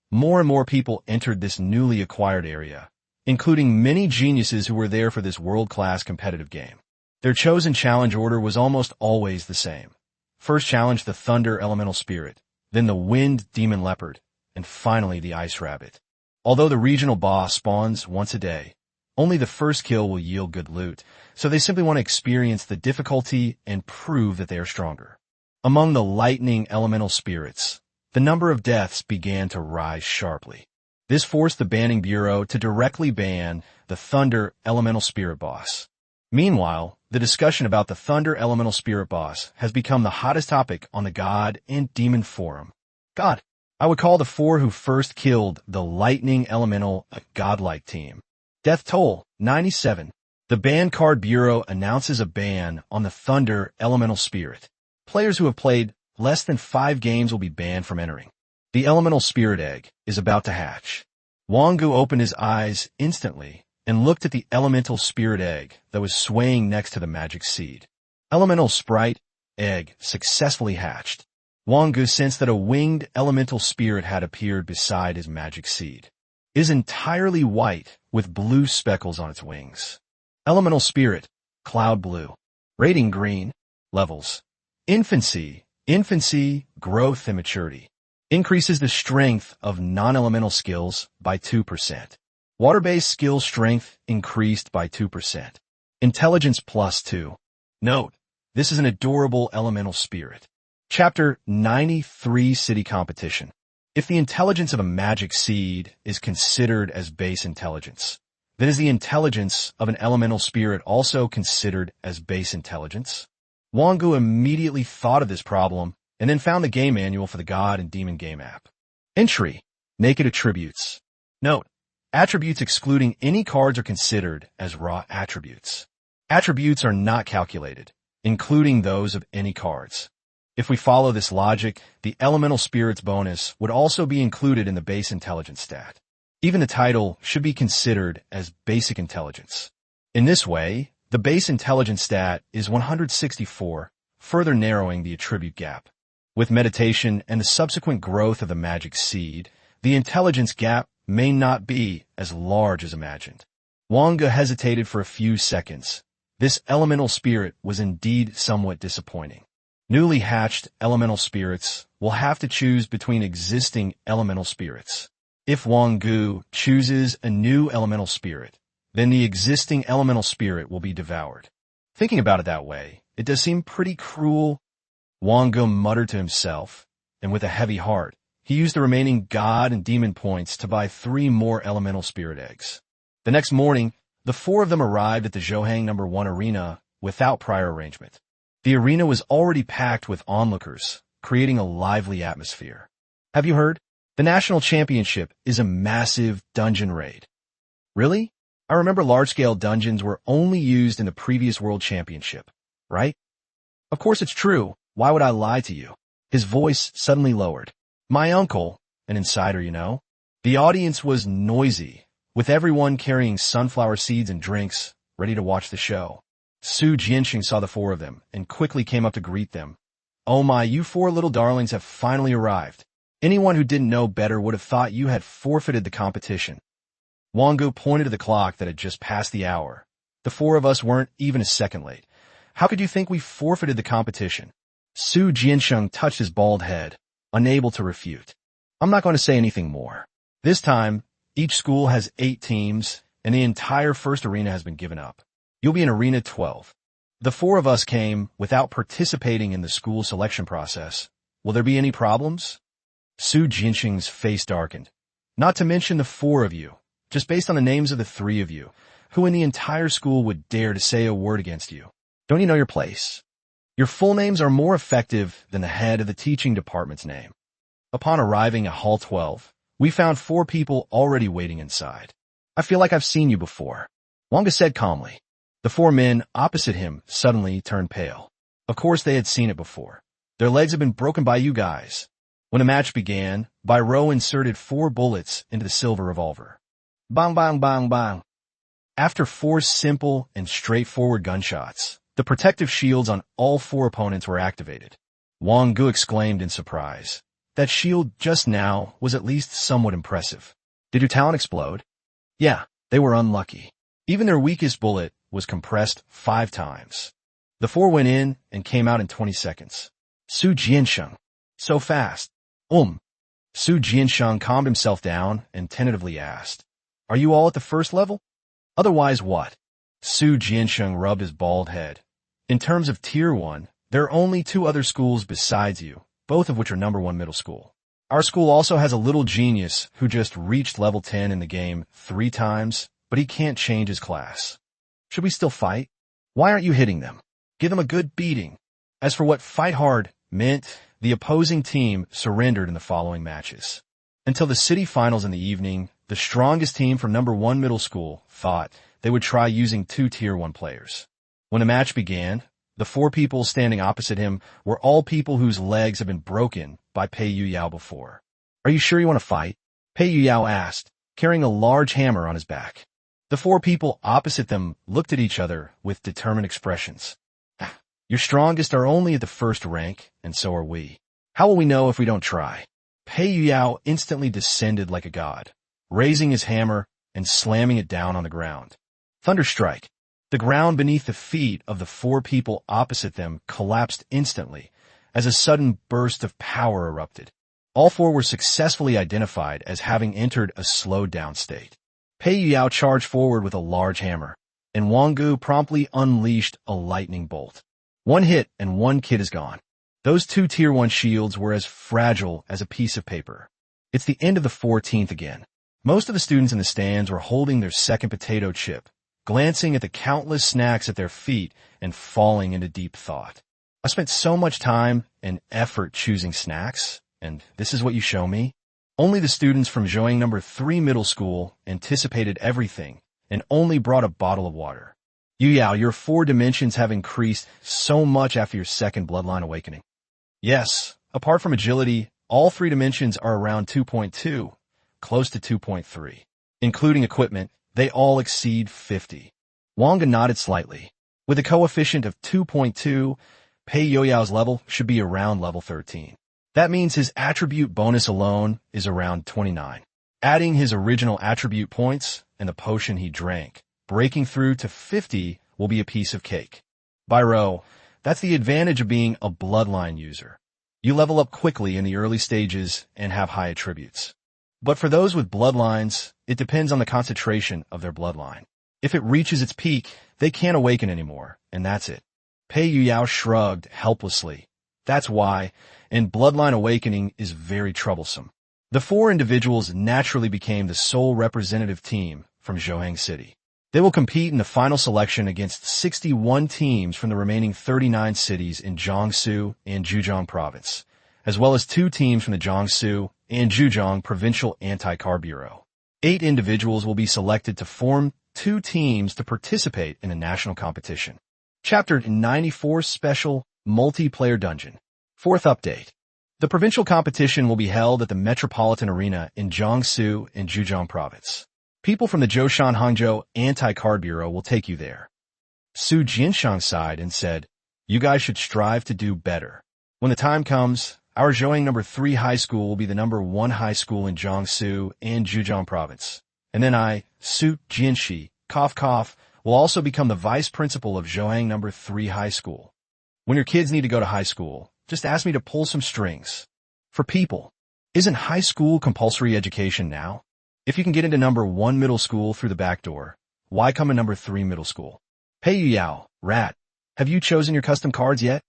more and more people entered this newly acquired area, including many geniuses who were there for this world-class competitive game. Their chosen challenge order was almost always the same. First challenge the Thunder Elemental Spirit, then the Wind Demon Leopard, and finally the Ice Rabbit. Although the regional boss spawns once a day, only the first kill will yield good loot, so they simply want to experience the difficulty and prove that they are stronger. Among the Lightning Elemental Spirits, the number of deaths began to rise sharply. This forced the Banning Bureau to directly ban the Thunder Elemental Spirit boss. Meanwhile, the discussion about the Thunder Elemental Spirit boss has become the hottest topic on the God and Demon forum. God, I would call the 4 who first killed the Lightning Elemental a godlike team. Death toll, 97. The Ban Card Bureau announces a ban on the Thunder Elemental Spirit. Players who have played less than 5 games will be banned from entering. The Elemental Spirit Egg is about to hatch. Wang Ge opened his eyes instantly and looked at the Elemental Spirit Egg that was swaying next to the magic seed. Elemental Sprite Egg successfully hatched. Wang Ge sensed that a winged elemental spirit had appeared beside his magic seed. It is entirely white with blue speckles on its wings. Elemental Spirit, Cloud Blue. Rating Green. Levels. Infancy, growth and maturity. Increases the strength of non-elemental skills by 2%. Water-based skill strength increased by 2%. Intelligence +2. Note, this is an adorable elemental spirit. Chapter 93 City Competition. If the intelligence of a magic seed is considered as base intelligence, then is the intelligence of an elemental spirit also considered as base intelligence? Wang Ge immediately thought of this problem and then found the game manual for the God and Demon Game app. Entry. Naked attributes. Note, attributes excluding any cards are considered as raw attributes. Attributes are not calculated, including those of any cards. If we follow this logic, the Elemental Spirits bonus would also be included in the base intelligence stat. Even the title should be considered as basic intelligence. In this way, the base intelligence stat is 164, further narrowing the attribute gap. With meditation and the subsequent growth of the magic seed, the intelligence gap may not be as large as imagined. Wang Ge hesitated for a few seconds. This elemental spirit was indeed somewhat disappointing. Newly hatched elemental spirits will have to choose between existing elemental spirits. If Wang Ge chooses a new elemental spirit, then the existing elemental spirit will be devoured. Thinking about it that way, it does seem pretty cruel. Wang Ge muttered to himself, and with a heavy heart, he used the remaining God and Demon points to buy 3 more elemental spirit eggs. The next morning, the 4 of them arrived at the Zhohang No. 1 arena without prior arrangement. The arena was already packed with onlookers, creating a lively atmosphere. Have you heard? The national championship is a massive dungeon raid. Really? I remember large-scale dungeons were only used in the previous world championship, right? Of course it's true. Why would I lie to you? His voice suddenly lowered. My uncle, an insider, you know. The audience was noisy, with everyone carrying sunflower seeds and drinks, ready to watch the show. Su Jianxing saw the 4 of them and quickly came up to greet them. Oh my, you 4 little darlings have finally arrived. Anyone who didn't know better would have thought you had forfeited the competition. Wang Ge pointed to the clock that had just passed the hour. The 4 of us weren't even a second late. How could you think we forfeited the competition? Su Jiansheng touched his bald head, unable to refute. I'm not going to say anything more. This time, each school has 8 teams, and the entire first arena has been given up. You'll be in Arena 12. The 4 of us came without participating in the school selection process. Will there be any problems? Su Jiansheng's face darkened. Not to mention the 4 of you. Just based on the names of the 3 of you, who in the entire school would dare to say a word against you? Don't you know your place? Your full names are more effective than the head of the teaching department's name. Upon arriving at Hall 12, we found 4 people already waiting inside. I feel like I've seen you before, Wang Ge said calmly. The 4 men opposite him suddenly turned pale. Of course they had seen it before. Their legs had been broken by you guys. When the match began, Bai Rou inserted 4 bullets into the silver revolver. Bang, bang, bang, bang. After 4 simple and straightforward gunshots, the protective shields on all 4 opponents were activated. Wang Ge exclaimed in surprise. That shield just now was at least somewhat impressive. Did your talent explode? Yeah, they were unlucky. Even their weakest bullet was compressed 5 times. The 4 went in and came out in 20 seconds. Su Jiansheng. So fast. Su Jiansheng calmed himself down and tentatively asked, Are you all at the first level? Otherwise what? Su Jiansheng rubbed his bald head. In terms of Tier 1, there are only 2 other schools besides you, both of which are number 1 middle school. Our school also has a little genius who just reached level 10 in the game 3 times, but he can't change his class. Should we still fight? Why aren't you hitting them? Give them a good beating. As for what fight hard meant, the opposing team surrendered in the following matches. Until the city finals in the evening, the strongest team from number 1 middle school thought they would try using 2 Tier 1 players. When the match began, the 4 people standing opposite him were all people whose legs had been broken by Pei Yuyao before. Are you sure you want to fight? Pei Yuyao asked, carrying a large hammer on his back. The 4 people opposite them looked at each other with determined expressions. Your strongest are only at the first rank, and so are we. How will we know if we don't try? Pei Yuyao instantly descended like a god, raising his hammer and slamming it down on the ground. Thunderstrike. The ground beneath the feet of the 4 people opposite them collapsed instantly as a sudden burst of power erupted. All 4 were successfully identified as having entered a slowed down state. Pei Yuyao charged forward with a large hammer, and Wang Ge promptly unleashed a lightning bolt. 1 hit and 1 kid is gone. Those 2 Tier 1 shields were as fragile as a piece of paper. It's the end of the 14th again. Most of the students in the stands were holding their second potato chip, glancing at the countless snacks at their feet and falling into deep thought. I spent so much time and effort choosing snacks, and this is what you show me? Only the students from Zhoang number 3 middle school anticipated everything and only brought a bottle of water. Yuyao, your 4 dimensions have increased so much after your second bloodline awakening. Yes, apart from agility, all 3 dimensions are around 2.2, close to 2.3. Including equipment, they all exceed 50. Wang Ge nodded slightly. With a coefficient of 2.2, Pei Yuyao's level should be around level 13. That means his attribute bonus alone is around 29. Adding his original attribute points and the potion he drank, breaking through to 50 will be a piece of cake. Bai Rou, that's the advantage of being a bloodline user. You level up quickly in the early stages and have high attributes. But for those with bloodlines, it depends on the concentration of their bloodline. If it reaches its peak, they can't awaken anymore, and that's it. Pei Yuyao shrugged helplessly. That's why, and bloodline awakening is very troublesome. The 4 individuals naturally became the sole representative team from Zhoang City. They will compete in the final selection against 61 teams from the remaining 39 cities in Jiangsu and Zhejiang province, as well as 2 teams from the Jiangsu and Zhejiang Provincial Anti-Car Bureau. 8 individuals will be selected to form 2 teams to participate in a national competition. Chapter 94 Special Multiplayer Dungeon. 4th update. The provincial competition will be held at the Metropolitan Arena in Jiangsu and Zhejiang province. People from the Zhoushan Hangzhou Anti-Car Bureau will take you there. Su Jiansheng sighed and said, You guys should strive to do better. When the time comes, our Zhoang number 3 high school will be the number 1 high school in Jiangsu and Zhejiang province. And then I, Su Jianshi, will also become the vice principal of Zhoang number 3 high school. When your kids need to go to high school, just asked me to pull some strings. For people, isn't high school compulsory education now? If you can get into number 1 middle school through the back door, why come in number 3 middle school? Pei Yuyao, rat, have you chosen your custom cards yet?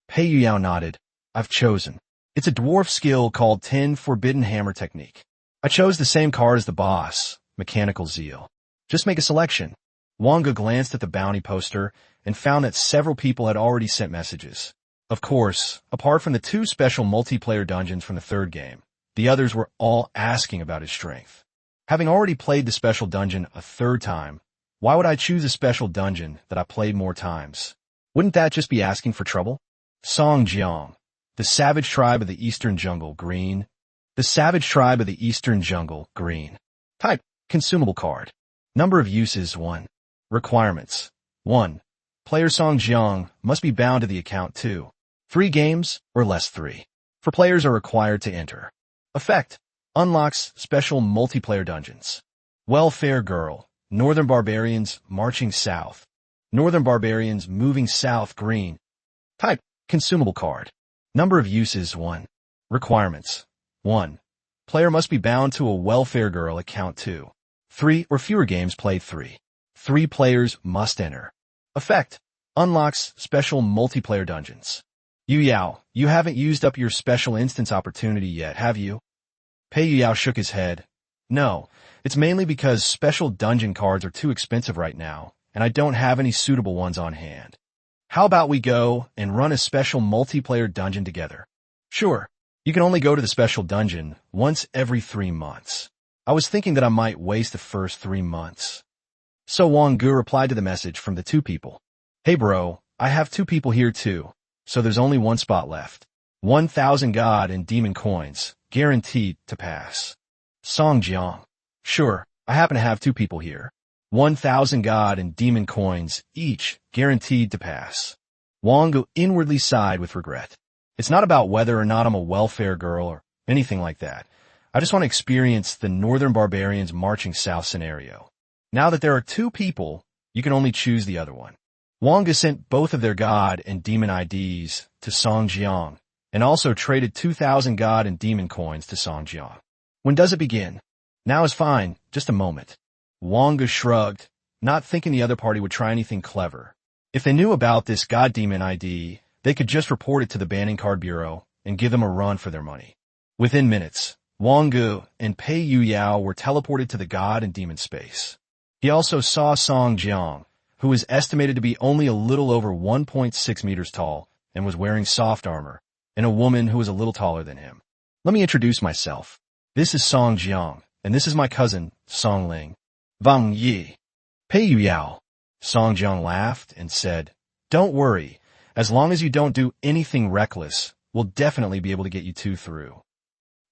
Pei Yuyao nodded. I've chosen. It's a dwarf skill called 10 Forbidden Hammer Technique. I chose the same card as the boss, Mechanical Zeal. Just make a selection. Wang Ge glanced at the bounty poster and found that several people had already sent messages. Of course, apart from the 2 special multiplayer dungeons from the 3rd game, the others were all asking about his strength. Having already played the special dungeon a 3rd time, why would I choose a special dungeon that I played more times? Wouldn't that just be asking for trouble? Song Jiang, the savage tribe of the Eastern Jungle, green. The savage tribe of the Eastern Jungle, green. Type, consumable card. Number of uses, 1. Requirements. 1. Player Song Jiang must be bound to the account 2. 3 games, or less 3. For players are required to enter. Effect. Unlocks special multiplayer dungeons. Welfare Girl. Northern Barbarians marching south. Northern Barbarians moving south, green. Type, consumable card. Number of uses, 1. Requirements. 1. Player must be bound to a Welfare Girl account 2. 3 or fewer games played 3. 3 players must enter. Effect. Unlocks special multiplayer dungeons. Yuyao, you haven't used up your special instance opportunity yet, have you? Pei Yuyao shook his head. No, it's mainly because special dungeon cards are too expensive right now, and I don't have any suitable ones on hand. How about we go and run a special multiplayer dungeon together? Sure. You can only go to the special dungeon once every 3 months. I was thinking that I might waste the first 3 months. So Wang Ge replied to the message from the 2 people. Hey bro, I have 2 people here too, so there's only 1 spot left. 1,000 god and demon coins, guaranteed to pass. Song Jiang. Sure, I happen to have 2 people here. 1,000 god and demon coins, each, guaranteed to pass. Wang Ge inwardly sighed with regret. It's not about whether or not I'm a welfare girl or anything like that. I just want to experience the Northern Barbarians marching south scenario. Now that there are 2 people, you can only choose the other one. Wang Ge sent both of their god and demon IDs to Song Jiang, and also traded 2,000 god and demon coins to Song Jiang. When does it begin? Now is fine, just a moment. Wang Ge shrugged, not thinking the other party would try anything clever. If they knew about this god demon ID, they could just report it to the Banning Card Bureau and give them a run for their money. Within minutes, Wang Ge and Pei Yuyao were teleported to the god and demon space. He also saw Song Jiang, who was estimated to be only a little over 1.6 meters tall and was wearing soft armor, and a woman who was a little taller than him. Let me introduce myself. This is Song Jiang, and this is my cousin, Song Ling. Wang Ge. Pei Yuyao. Song Jiang laughed and said, Don't worry, as long as you don't do anything reckless, we'll definitely be able to get you 2 through.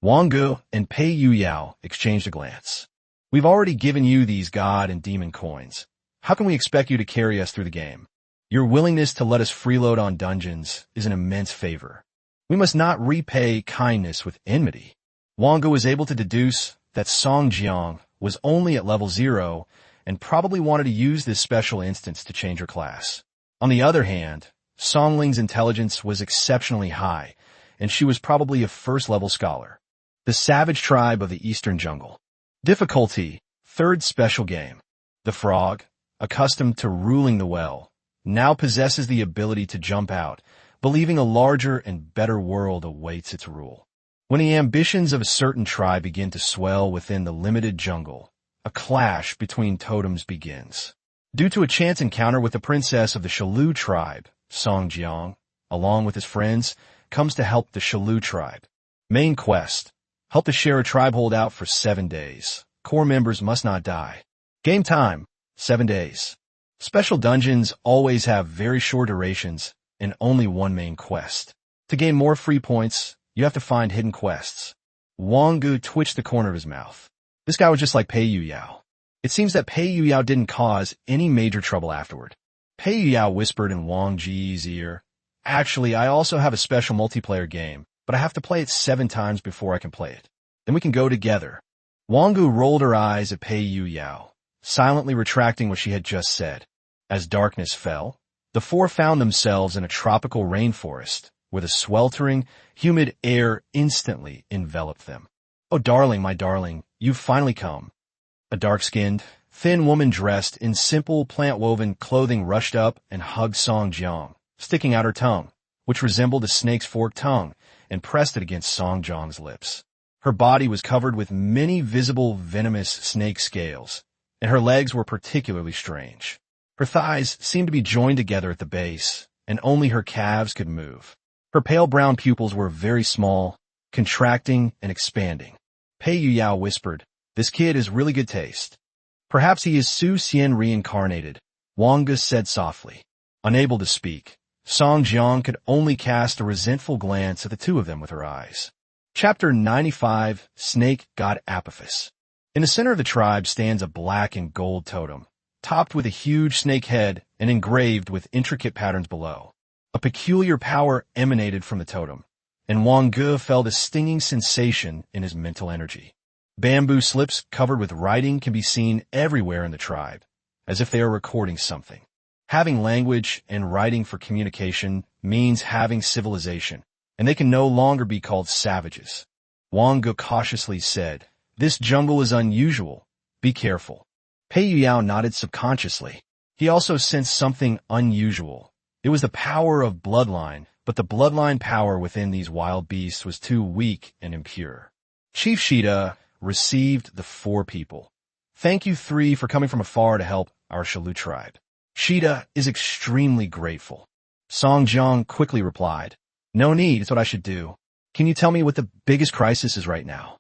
Wang Ge and Pei Yuyao exchanged a glance. We've already given you these god and demon coins. How can we expect you to carry us through the game? Your willingness to let us freeload on dungeons is an immense favor. We must not repay kindness with enmity. Wang Ge was able to deduce that Song Jiang was only at level 0 and probably wanted to use this special instance to change her class. On the other hand, Song Ling's intelligence was exceptionally high, and she was probably a first-level scholar. The savage tribe of the Eastern Jungle. Difficulty, 3rd special game. The frog, accustomed to ruling the well, now possesses the ability to jump out, believing a larger and better world awaits its rule. When the ambitions of a certain tribe begin to swell within the limited jungle, a clash between totems begins. Due to a chance encounter with the princess of the Shalu tribe, Song Jiang, along with his friends, comes to help the Shalu tribe. Main quest. Help the Shara tribe hold out for 7 days. Core members must not die. Game time. 7 days. Special dungeons always have very short durations and only 1 main quest. To gain more free points, you have to find hidden quests. Wang Ge twitched the corner of his mouth. This guy was just like Pei Yuyao. It seems that Pei Yuyao didn't cause any major trouble afterward. Pei Yuyao whispered in Wang Ge's ear, Actually, I also have a special multiplayer game, but I have to play it 7 times before I can play it. Then we can go together. Wang Ge rolled her eyes at Pei Yuyao, silently retracting what she had just said. As darkness fell, the 4 found themselves in a tropical rainforest, where the sweltering, humid air instantly enveloped them. "Oh, darling, my darling, you've finally come." A dark-skinned, thin woman dressed in simple plant-woven clothing rushed up and hugged Song Jiang, sticking out her tongue, which resembled a snake's forked tongue, and pressed it against Song Jiang's lips. Her body was covered with many visible venomous snake scales, and her legs were particularly strange. Her thighs seemed to be joined together at the base, and only her calves could move. Her pale brown pupils were very small, contracting and expanding. Pei Yuyao whispered, "This kid has really good taste." "Perhaps he is Su Xian reincarnated," Wang Ge said softly. Unable to speak, Song Jiang could only cast a resentful glance at the two of them with her eyes. Chapter 95, Snake God Apophis. In the center of the tribe stands a black and gold totem, topped with a huge snake head and engraved with intricate patterns below. A peculiar power emanated from the totem, and Wang Ge felt a stinging sensation in his mental energy. Bamboo slips covered with writing can be seen everywhere in the tribe, as if they are recording something. Having language and writing for communication means having civilization, and they can no longer be called savages. Wang Ge cautiously said, "This jungle is unusual. Be careful." Pei Yuyao nodded subconsciously. He also sensed something unusual. It was the power of bloodline, but the bloodline power within these wild beasts was too weak and impure. Chief Shida received the 4 people. "Thank you 3 for coming from afar to help our Shalu tribe." Shida is extremely grateful. Song Jiang quickly replied, "No need, it's what I should do. Can you tell me what the biggest crisis is right now?"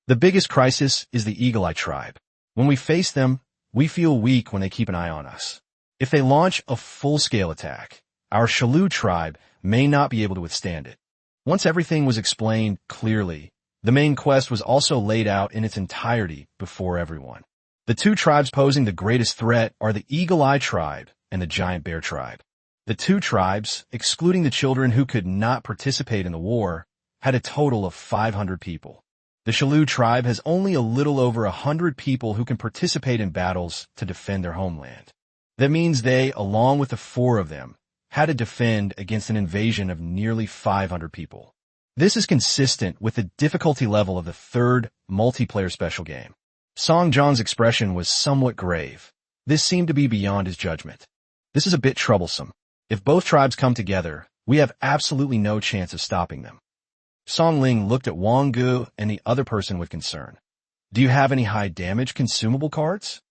"The biggest crisis is the Eagle Eye tribe. When we face them, we feel weak when they keep an eye on us. If they launch a full-scale attack, our Shalu tribe may not be able to withstand it." Once everything was explained clearly, the main quest was also laid out in its entirety before everyone. The 2 tribes posing the greatest threat are the Eagle Eye tribe and the Giant Bear tribe. The 2 tribes, excluding the children who could not participate in the war, had a total of 500 people. The Shalu tribe has only a little over 100 people who can participate in battles to defend their homeland. That means they, along with the 4 of them, had to defend against an invasion of nearly 500 people. This is consistent with the difficulty level of the 3rd multiplayer special game. Song Jiang's expression was somewhat grave. This seemed to be beyond his judgment. "This is a bit troublesome. If both tribes come together, we have absolutely no chance of stopping them." Song Ling looked at Wang Ge and the other person with concern. "Do you have any high-damage consumable cards?"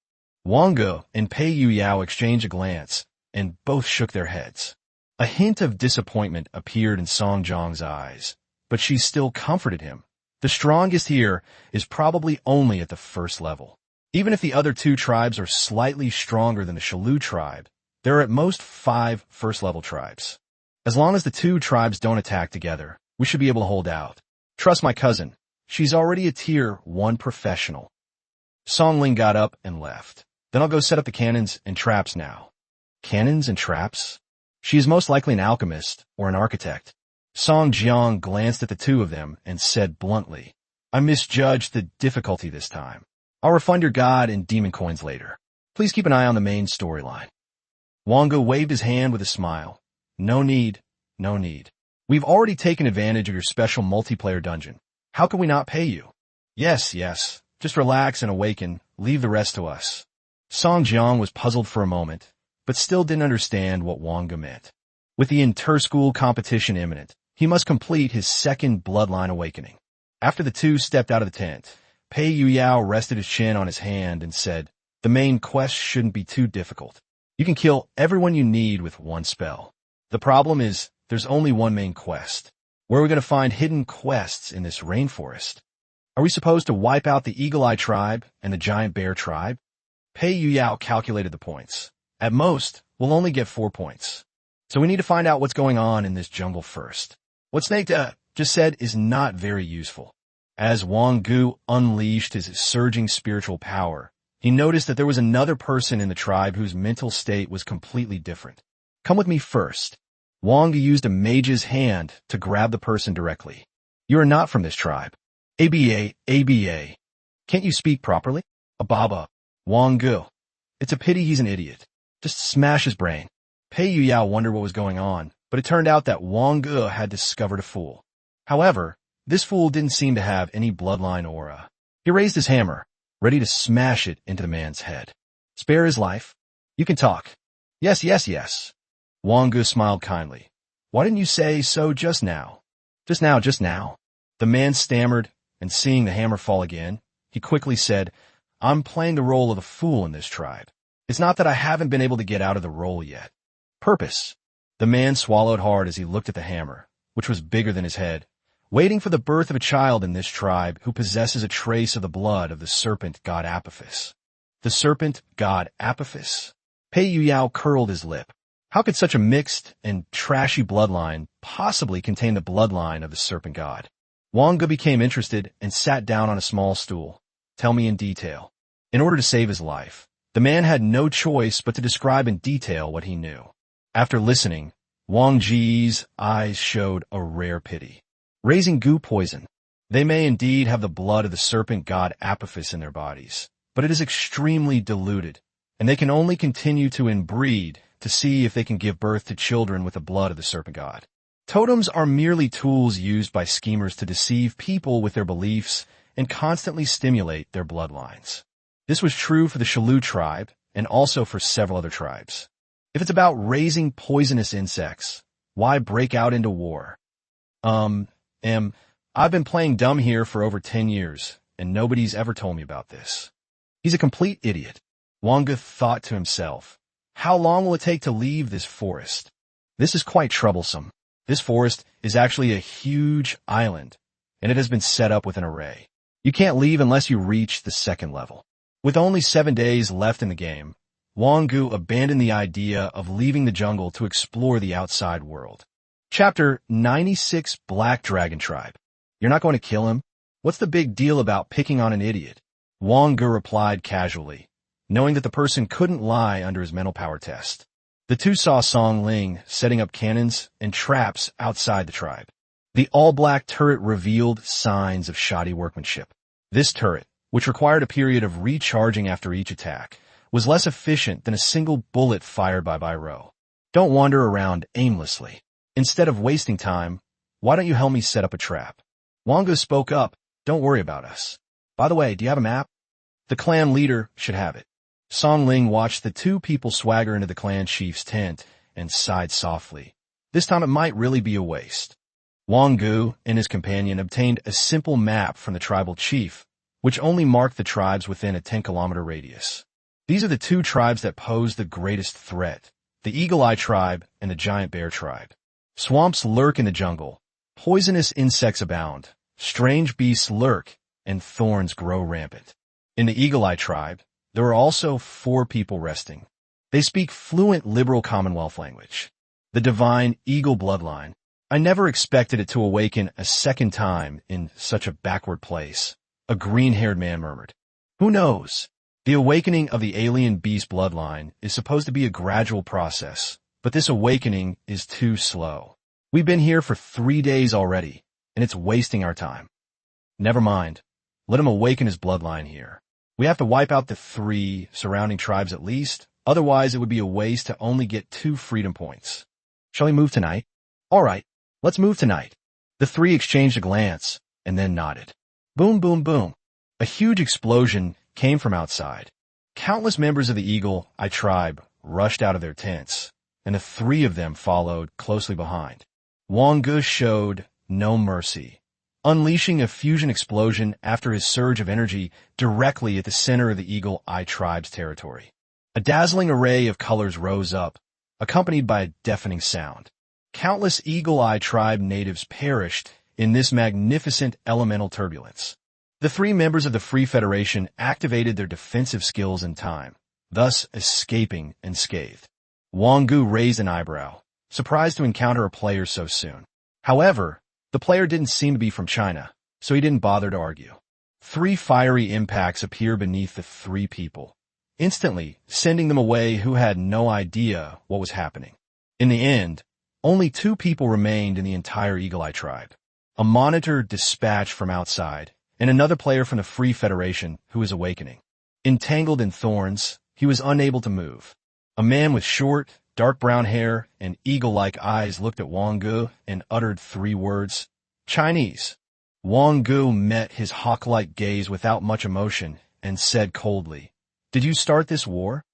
Wang Ge and Pei Yuyao exchanged a glance, and both shook their heads. A hint of disappointment appeared in Song Jiang's eyes, but she still comforted him. The strongest here is probably only at the 1st level. Even if the other 2 tribes are slightly stronger than the Shalu tribe, there are at most 5 first-level tribes. As long as the 2 tribes don't attack together, we should be able to hold out. Trust my cousin. She's already a Tier 1 professional. Song Ling got up and left. "Then I'll go set up the cannons and traps now." "Cannons and traps?" "She is most likely an alchemist or an architect." Song Jiang glanced at the 2 of them and said bluntly, "I misjudged the difficulty this time. I'll refund your god and demon coins later. Please keep an eye on the main storyline." Wang Ge waved his hand with a smile. "No need, no need. We've already taken advantage of your special multiplayer dungeon. How can we not pay you?" Yes. Just relax and awaken. Leave the rest to us." Song Jiang was puzzled for a moment, but still didn't understand what Wang Ge meant. With the inter-school competition imminent, he must complete his 2nd bloodline awakening. After the 2 stepped out of the tent, Pei Yuyao rested his chin on his hand and said, "The main quest shouldn't be too difficult. You can kill everyone you need with 1 spell. The problem is, there's only 1 main quest. Where are we going to find hidden quests in this rainforest? Are we supposed to wipe out the Eagle Eye tribe and the Giant Bear tribe?" Pei Yuyao calculated the points. "At most, we'll only get 4 points. So we need to find out what's going on in this jungle first." What Snake just said is not very useful. As Wang Ge unleashed his surging spiritual power, he noticed that there was another person in the tribe whose mental state was completely different. "Come with me first." Wang Ge used a mage's hand to grab the person directly. "You are not from this tribe." ABA. "Can't you speak properly?" "Ababa." Wang Ge. "It's a pity he's an idiot. Just smash his brain." Pei Yuyao wondered what was going on, but it turned out that Wang Ge had discovered a fool. However, this fool didn't seem to have any bloodline aura. He raised his hammer, ready to smash it into the man's head. Spare his life? You can talk. Yes, yes, yes. Wang Ge smiled kindly. Why didn't you say so just now? Just now, just now. The man stammered, and seeing the hammer fall again, he quickly said, I'm playing the role of the fool in this tribe. It's not that I haven't been able to get out of the role yet. Purpose. The man swallowed hard as he looked at the hammer, which was bigger than his head, waiting for the birth of a child in this tribe who possesses a trace of the blood of the serpent god Apophis. The serpent god Apophis? Pei Yuyao curled his lip. How could such a mixed and trashy bloodline possibly contain the bloodline of the serpent god? Wang Ge became interested and sat down on a small stool. Tell me in detail. In order to save his life, the man had no choice but to describe in detail what he knew. After listening, Wang Ge's eyes showed a rare pity. Raising goo poison. They may indeed have the blood of the serpent god Apophis in their bodies, but it is extremely diluted, and they can only continue to inbreed to see if they can give birth to children with the blood of the serpent god. Totems are merely tools used by schemers to deceive people with their beliefs and constantly stimulate their bloodlines. This was true for the Shalu tribe and also for several other tribes. If it's about raising poisonous insects, why break out into war? I've been playing dumb here for over 10 years, and nobody's ever told me about this. He's a complete idiot. Wang Ge thought to himself, how long will it take to leave this forest? This is quite troublesome. This forest is actually a huge island, and it has been set up with an array. You can't leave unless you reach the second level. With only 7 days left in the game, Wang Ge abandoned the idea of leaving the jungle to explore the outside world. Chapter 96 Black Dragon Tribe. You're not going to kill him? What's the big deal about picking on an idiot? Wang Ge replied casually, knowing that the person couldn't lie under his mental power test. The two saw Song Ling setting up cannons and traps outside the tribe. The all-black turret revealed signs of shoddy workmanship. This turret, which required a period of recharging after each attack, was less efficient than a single bullet fired by Biro. Don't wander around aimlessly. Instead of wasting time, why don't you help me set up a trap? Wang Ge spoke up, don't worry about us. By the way, do you have a map? The clan leader should have it. Song Ling watched the two people swagger into the clan chief's tent and sighed softly. This time it might really be a waste. Wang Ge and his companion obtained a simple map from the tribal chief, which only marked the tribes within a 10-kilometer radius. These are the two tribes that pose the greatest threat, the Eagle Eye tribe and the Giant Bear tribe. Swamps lurk in the jungle, poisonous insects abound, strange beasts lurk, and thorns grow rampant. In the Eagle Eye tribe, there are also 4 people resting. They speak fluent liberal Commonwealth language. The divine eagle bloodline. I never expected it to awaken a second time in such a backward place, a green-haired man murmured. Who knows? The awakening of the alien beast bloodline is supposed to be a gradual process, but this awakening is too slow. We've been here for 3 days already, and it's wasting our time. Never mind. Let him awaken his bloodline here. We have to wipe out the 3 surrounding tribes at least, otherwise it would be a waste to only get 2 freedom points. Shall we move tonight? All right, let's move tonight. The 3 exchanged a glance, and then nodded. Boom, boom, boom. A huge explosion came from outside. Countless members of the Eagle Eye tribe rushed out of their tents, and the 3 of them followed closely behind. Wang Ge showed no mercy, unleashing a fusion explosion after his surge of energy directly at the center of the Eagle Eye tribe's territory. A dazzling array of colors rose up, accompanied by a deafening sound. Countless Eagle Eye tribe natives perished in this magnificent elemental turbulence. The 3 members of the Free Federation activated their defensive skills in time, thus escaping unscathed. Wang Ge raised an eyebrow, surprised to encounter a player so soon. However, the player didn't seem to be from China, so he didn't bother to argue. 3 fiery impacts appear beneath the 3 people, instantly sending them away who had no idea what was happening. In the end, only 2 people remained in the entire Eagle Eye tribe. A monitor dispatched from outside, and another player from the Free Federation who was awakening. Entangled in thorns, he was unable to move. A man with short, dark brown hair, and eagle-like eyes, looked at Wang Ge and uttered 3 words, "Chinese." Wang Ge met his hawk-like gaze without much emotion and said coldly, "Did you start this war?"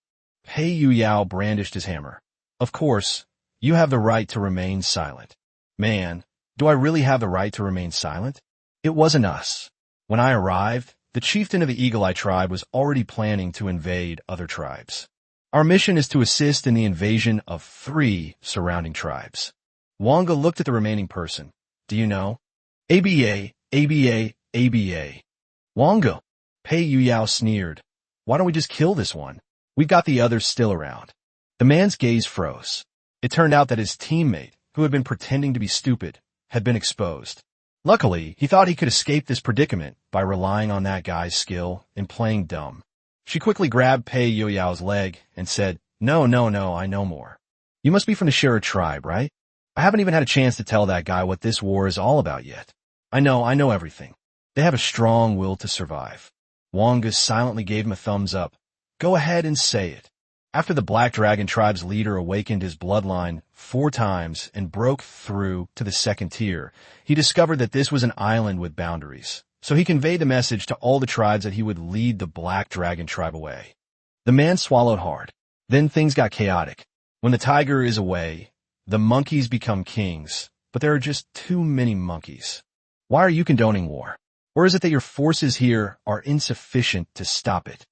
Pei Yuyao brandished his hammer. "Of course, you have the right to remain silent." "Man, do I really have the right to remain silent? It wasn't us. When I arrived, the chieftain of the Eagle Eye tribe was already planning to invade other tribes. Our mission is to assist in the invasion of 3 surrounding tribes." Wang Ge looked at the remaining person. "Do you know?" "ABA, ABA, ABA. "Wang Ge," Pei Yuyao sneered. "Why don't we just kill this one? We've got the others still around." The man's gaze froze. It turned out that his teammate, who had been pretending to be stupid, had been exposed. Luckily, he thought he could escape this predicament by relying on that guy's skill in playing dumb. She quickly grabbed Pei Yuyao's leg and said, No, I know more. You must be from the Shera tribe, right? I haven't even had a chance to tell that guy what this war is all about yet. I know everything. They have a strong will to survive." Wang Ge silently gave him a thumbs up. "Go ahead and say it." After the Black Dragon tribe's leader awakened his bloodline 4 times and broke through to the 2nd tier, he discovered that this was an island with boundaries. So he conveyed the message to all the tribes that he would lead the Black Dragon tribe away. The man swallowed hard. Then things got chaotic. When the tiger is away, the monkeys become kings, but there are just too many monkeys. Why are you condoning war? Or is it that your forces here are insufficient to stop it?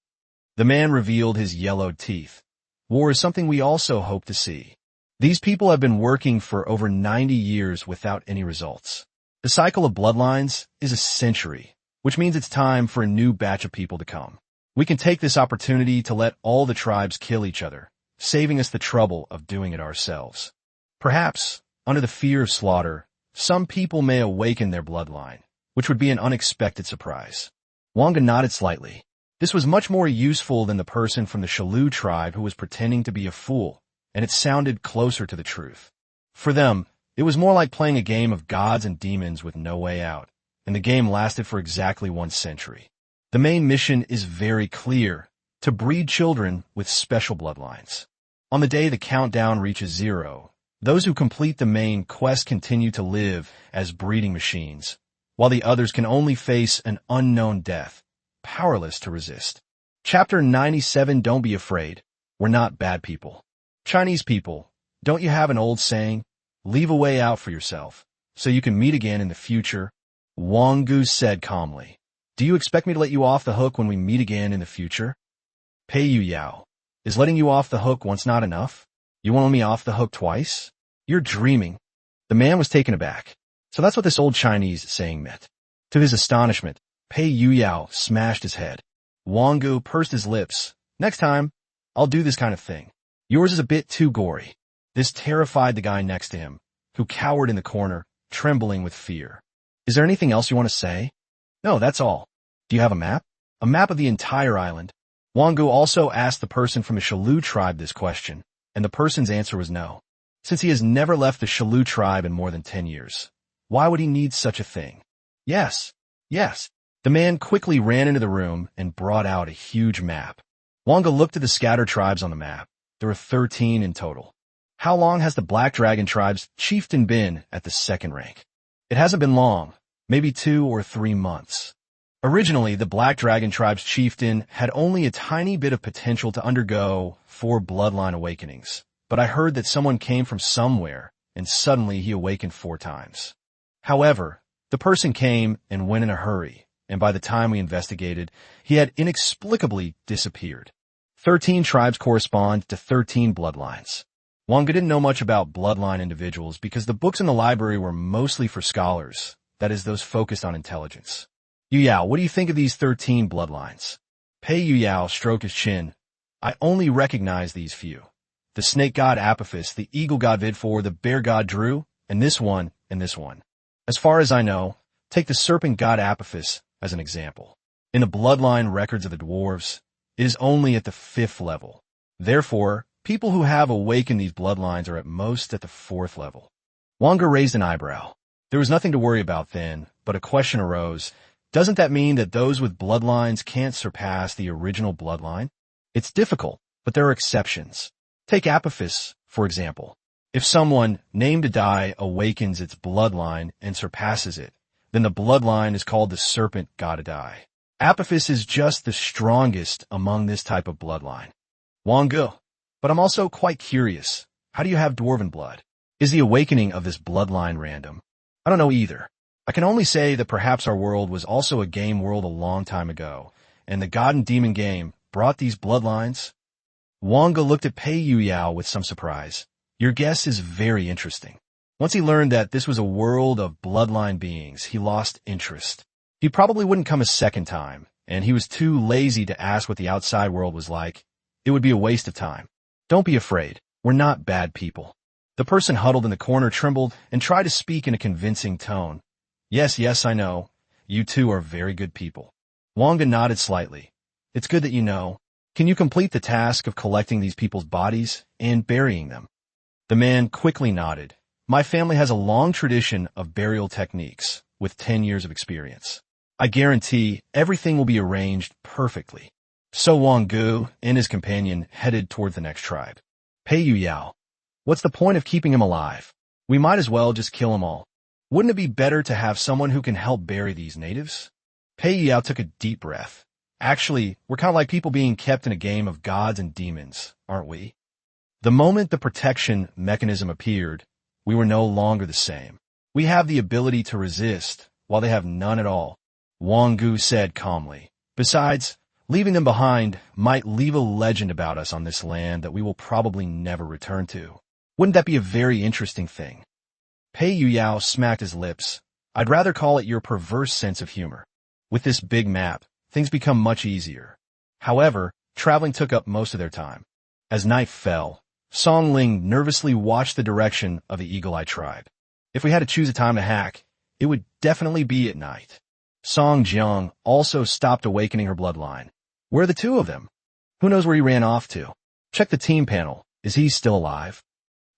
The man revealed his yellowed teeth. War is something we also hope to see. These people have been working for over 90 years without any results. The cycle of bloodlines is a century, which means it's time for a new batch of people to come. We can take this opportunity to let all the tribes kill each other, saving us the trouble of doing it ourselves. Perhaps, under the fear of slaughter, some people may awaken their bloodline, which would be an unexpected surprise. Wang Ge nodded slightly. This was much more useful than the person from the Shalu tribe who was pretending to be a fool, and it sounded closer to the truth. For them, it was more like playing a game of gods and demons with no way out, and the game lasted for exactly 1 century. The main mission is very clear: to breed children with special bloodlines. On the day the countdown reaches 0, those who complete the main quest continue to live as breeding machines, while the others can only face an unknown death, powerless to resist. Chapter 97. Don't be afraid. We're not bad people. Chinese people, don't you have an old saying? Leave a way out for yourself, so you can meet again in the future. Wang Ge said calmly. Do you expect me to let you off the hook when we meet again in the future? Pei Yuyao, is letting you off the hook once not enough? You want me off the hook twice? You're dreaming. The man was taken aback. So that's what this old Chinese saying meant. To his astonishment, Pei Yuyao smashed his head. Wang Ge pursed his lips. Next time, I'll do this kind of thing. Yours is a bit too gory. This terrified the guy next to him, who cowered in the corner, trembling with fear. Is there anything else you want to say? No, that's all. Do you have a map? A map of the entire island? Wang Ge also asked the person from the Shalu tribe this question, and the person's answer was no. Since he has never left the Shalu tribe in more than 10 years, why would he need such a thing? Yes. The man quickly ran into the room and brought out a huge map. Wang Ge looked at the scattered tribes on the map. There were 13 in total. How long has the Black Dragon tribe's chieftain been at the 2nd rank? It hasn't been long, maybe 2 or 3 months. Originally, the Black Dragon tribe's chieftain had only a tiny bit of potential to undergo 4 bloodline awakenings, but I heard that someone came from somewhere, and suddenly he awakened 4 times. However, the person came and went in a hurry, and by the time we investigated, he had inexplicably disappeared. 13 tribes correspond to 13 bloodlines. Wang Ge didn't know much about bloodline individuals because the books in the library were mostly for scholars, that is, those focused on intelligence. Yuyao, what do you think of these 13 bloodlines? Pei Yuyao stroked his chin. I only recognize these few. The snake god Apophis, the eagle god Vidfor, the bear god Drew, and this one, and this one. As far as I know, take the serpent god Apophis as an example. In the bloodline records of the dwarves, it is only at the 5th level. Therefore, people who have awakened these bloodlines are at most at the 4th level. Wang Ge raised an eyebrow. There was nothing to worry about then, but a question arose. Doesn't that mean that those with bloodlines can't surpass the original bloodline? It's difficult, but there are exceptions. Take Apophis, for example. If someone, named to die, awakens its bloodline and surpasses it, then the bloodline is called the serpent gotta die. Apophis is just the strongest among this type of bloodline. Wang Ge. But I'm also quite curious. How do you have dwarven blood? Is the awakening of this bloodline random? I don't know either. I can only say that perhaps our world was also a game world a long time ago, and the God and Demon game brought these bloodlines. Wang Ge looked at Pei Yuyao with some surprise. Your guess is very interesting. Once he learned that this was a world of bloodline beings, he lost interest. He probably wouldn't come a second time, and he was too lazy to ask what the outside world was like. It would be a waste of time. Don't be afraid. We're not bad people. The person huddled in the corner trembled and tried to speak in a convincing tone. Yes, I know. You two are very good people. Wang Ge nodded slightly. It's good that you know. Can you complete the task of collecting these people's bodies and burying them? The man quickly nodded. My family has a long tradition of burial techniques, with 10 years of experience. I guarantee everything will be arranged perfectly. So Wang Ge and his companion headed toward the next tribe. Pei Yuyao. What's the point of keeping him alive? We might as well just kill him all. Wouldn't it be better to have someone who can help bury these natives? Pei Yuyao took a deep breath. Actually, we're kind of like people being kept in a game of gods and demons, aren't we? The moment the protection mechanism appeared, we were no longer the same. We have the ability to resist, while they have none at all, Wang Ge said calmly. Besides, leaving them behind might leave a legend about us on this land that we will probably never return to. Wouldn't that be a very interesting thing? Pei Yuyao smacked his lips. I'd rather call it your perverse sense of humor. With this big map, things become much easier. However, traveling took up most of their time. As night fell, Song Ling nervously watched the direction of the Eagle Eye tribe. If we had to choose a time to hack, it would definitely be at night. Song Jiang also stopped awakening her bloodline. Where are the two of them? Who knows where he ran off to? Check the team panel. Is he still alive?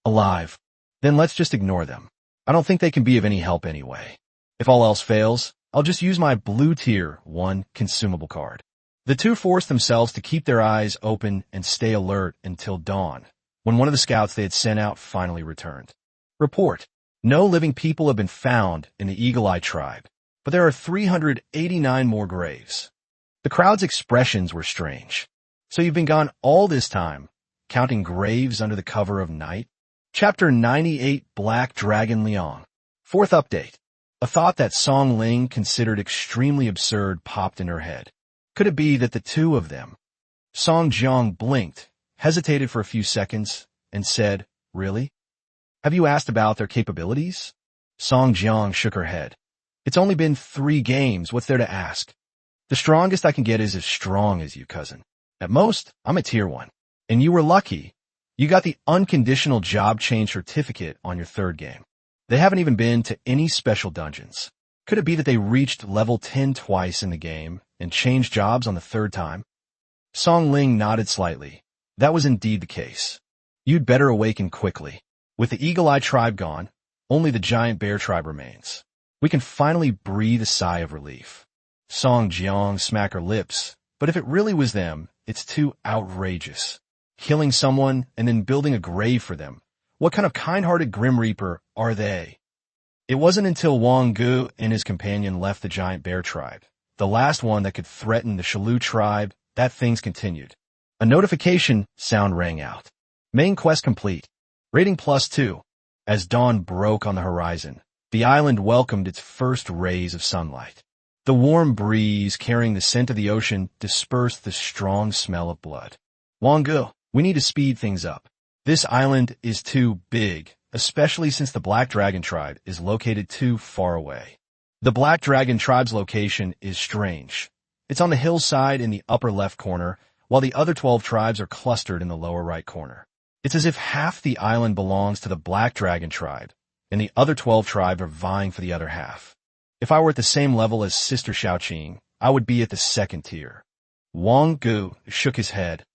Alive. Then let's just ignore them. I don't think they can be of any help anyway. If all else fails, I'll just use my blue tier 1 consumable card. The two forced themselves to keep their eyes open and stay alert until dawn, when one of the scouts they had sent out finally returned. Report. No living people have been found in the Eagle Eye tribe, but there are 389 more graves. The crowd's expressions were strange. So you've been gone all this time, counting graves under the cover of night? Chapter 98, Black Dragon Liang. Fourth update. A thought that Song Ling considered extremely absurd popped in her head. Could it be that the two of them? Song Jiang blinked, hesitated for a few seconds, and said, Really? Have you asked about their capabilities? Song Jiang shook her head. It's only been 3 games, what's there to ask? The strongest I can get is as strong as you, cousin. At most, I'm a tier 1. And you were lucky. You got the unconditional job change certificate on your 3rd game. They haven't even been to any special dungeons. Could it be that they reached level 10 twice in the game and changed jobs on the 3rd time? Song Ling nodded slightly. That was indeed the case. You'd better awaken quickly. With the Eagle Eye tribe gone, only the Giant Bear tribe remains. We can finally breathe a sigh of relief. Song Jiang smacked her lips, but if it really was them, it's too outrageous. Killing someone and then building a grave for them. What kind of kind-hearted Grim Reaper are they? It wasn't until Wang Ge and his companion left the Giant Bear tribe, the last one that could threaten the Shalu tribe, that things continued. A notification sound rang out. Main quest complete. Rating +2. As dawn broke on the horizon, the island welcomed its first rays of sunlight. The warm breeze carrying the scent of the ocean dispersed the strong smell of blood. Wang Ge, we need to speed things up. This island is too big, especially since the Black Dragon tribe is located too far away. The Black Dragon tribe's location is strange. It's on the hillside in the upper left corner, while the other 12 tribes are clustered in the lower right corner. It's as if half the island belongs to the Black Dragon tribe, and the other 12 tribes are vying for the other half. If I were at the same level as Sister Xiaoqing, I would be at the 2nd tier. Wang Ge shook his head.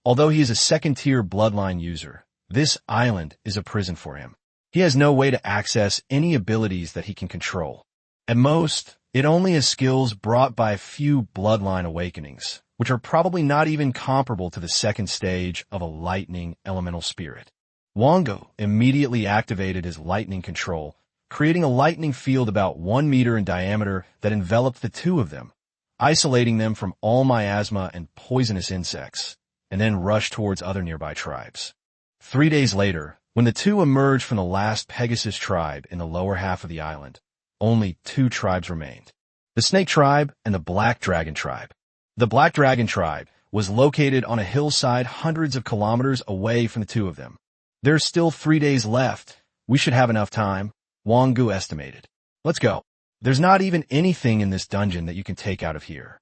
Although he is a 2nd-tier bloodline user, this island is a prison for him. He has no way to access any abilities that he can control. At most, it only has skills brought by a few bloodline awakenings, which are probably not even comparable to the second stage of a lightning elemental spirit. Wang Ge immediately activated his lightning control, creating a lightning field about 1 meter in diameter that enveloped the two of them, isolating them from all miasma and poisonous insects, and then rushed towards other nearby tribes. 3 days later, when the two emerged from the last Pegasus tribe in the lower half of the island, only 2 tribes remained: the Snake tribe and the Black Dragon tribe. The Black Dragon tribe was located on a hillside hundreds of kilometers away from the two of them. There's still 3 days left. We should have enough time, Wang Ge estimated. Let's go. There's not even anything in this dungeon that you can take out of here.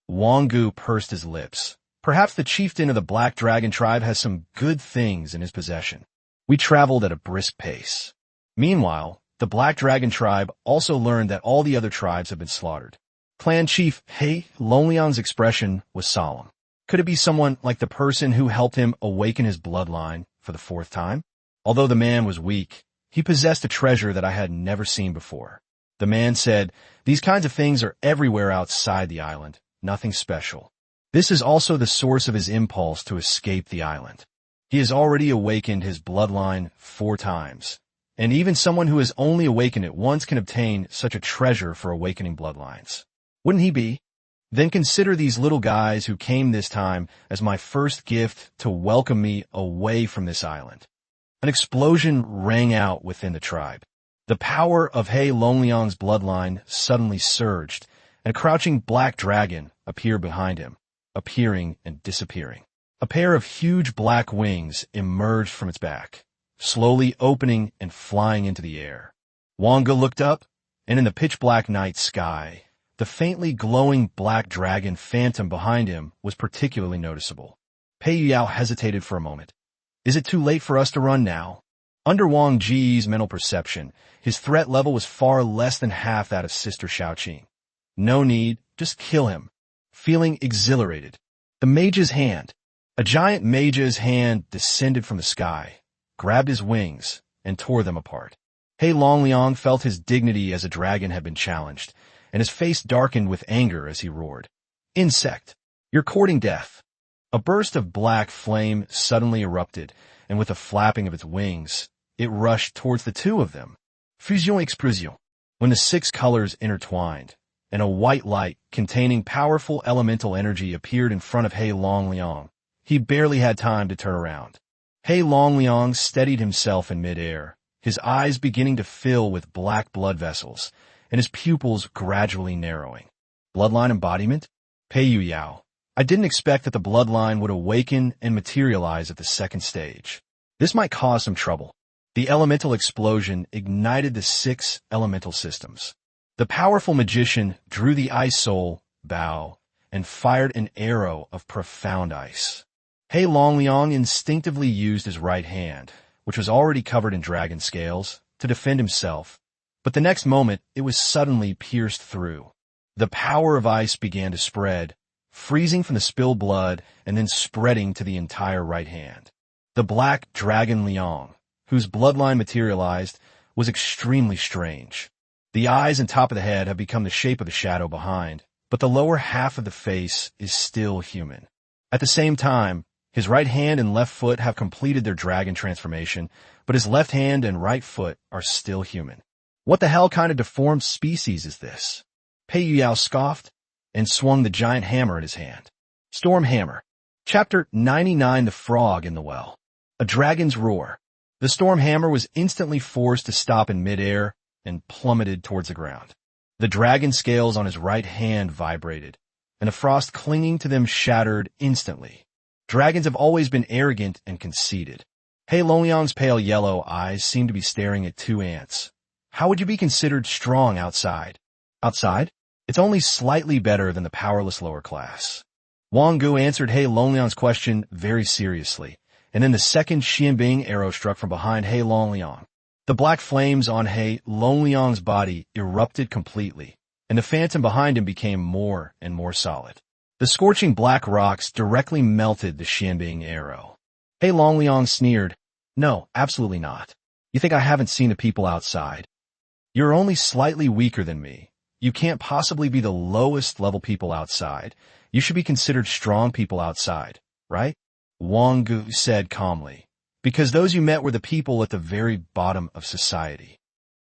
Wang Ge pursed his lips. Perhaps the chieftain of the Black Dragon tribe has some good things in his possession. We traveled at a brisk pace. Meanwhile, the Black Dragon tribe also learned that all the other tribes had been slaughtered. Clan Chief He Longliang's expression was solemn. Could it be someone like the person who helped him awaken his bloodline for the 4th time? Although the man was weak, he possessed a treasure that I had never seen before. The man said, "These kinds of things are everywhere outside the island, nothing special." This is also the source of his impulse to escape the island. He has already awakened his bloodline 4 times, and even someone who has only awakened it once can obtain such a treasure for awakening bloodlines. Wouldn't he be? Then consider these little guys who came this time as my first gift to welcome me away from this island. An explosion rang out within the tribe. The power of He Longliang's bloodline suddenly surged, and a crouching black dragon appeared behind him, appearing and disappearing. A pair of huge black wings emerged from its back, slowly opening and flying into the air. Wang Ge looked up, and in the pitch-black night sky, the faintly glowing black dragon phantom behind him was particularly noticeable. Pei Yao hesitated for a moment. Is it too late for us to run now? Under Wang Ge's mental perception, his threat level was far less than half that of Sister Shaoqing. No need, just kill him. Feeling exhilarated, the mage's hand, a giant mage's hand descended from the sky, grabbed his wings, and tore them apart. He Longliang felt his dignity as a dragon had been challenged, and his face darkened with anger as he roared. "Insect, you're courting death." A burst of black flame suddenly erupted, and with a flapping of its wings, it rushed towards the two of them. Fusion explosion. When the 6 colors intertwined, and a white light containing powerful elemental energy appeared in front of He Longliang, he barely had time to turn around. He Longliang steadied himself in midair, his eyes beginning to fill with black blood vessels, and his pupils gradually narrowing. Bloodline embodiment? Pei Yao. I didn't expect that the bloodline would awaken and materialize at the 2nd stage. This might cause some trouble. The elemental explosion ignited the 6 elemental systems. The powerful magician drew the ice soul, bow, and fired an arrow of profound ice. He Longliang instinctively used his right hand, which was already covered in dragon scales, to defend himself, but the next moment it was suddenly pierced through. The power of ice began to spread, freezing from the spilled blood and then spreading to the entire right hand. The Black Dragon Liang, whose bloodline materialized, was extremely strange. The eyes and top of the head have become the shape of the shadow behind, but the lower half of the face is still human. At the same time, his right hand and left foot have completed their dragon transformation, but his left hand and right foot are still human. What the hell kind of deformed species is this? Pei Yao scoffed and swung the giant hammer in his hand. Storm Hammer. Chapter 99: The Frog in the Well. A Dragon's Roar. The storm hammer was instantly forced to stop in midair and plummeted towards the ground. The dragon scales on his right hand vibrated, and the frost clinging to them shattered instantly. Dragons have always been arrogant and conceited. He Longliang's pale yellow eyes seemed to be staring at 2 ants. How would you be considered strong outside? Outside? It's only slightly better than the powerless lower class. Wang Ge answered He Longliang's question very seriously, and then the second Xianbing arrow struck from behind He Longliang. The black flames on He Longliang's body erupted completely, and the phantom behind him became more and more solid. The scorching black rocks directly melted the Xianbing arrow. He Longliang sneered, "No, absolutely not. You think I haven't seen the people outside? You're only slightly weaker than me. You can't possibly be the lowest level people outside. You should be considered strong people outside, right? Wang Ge said calmly. Because those you met were the people at the very bottom of society.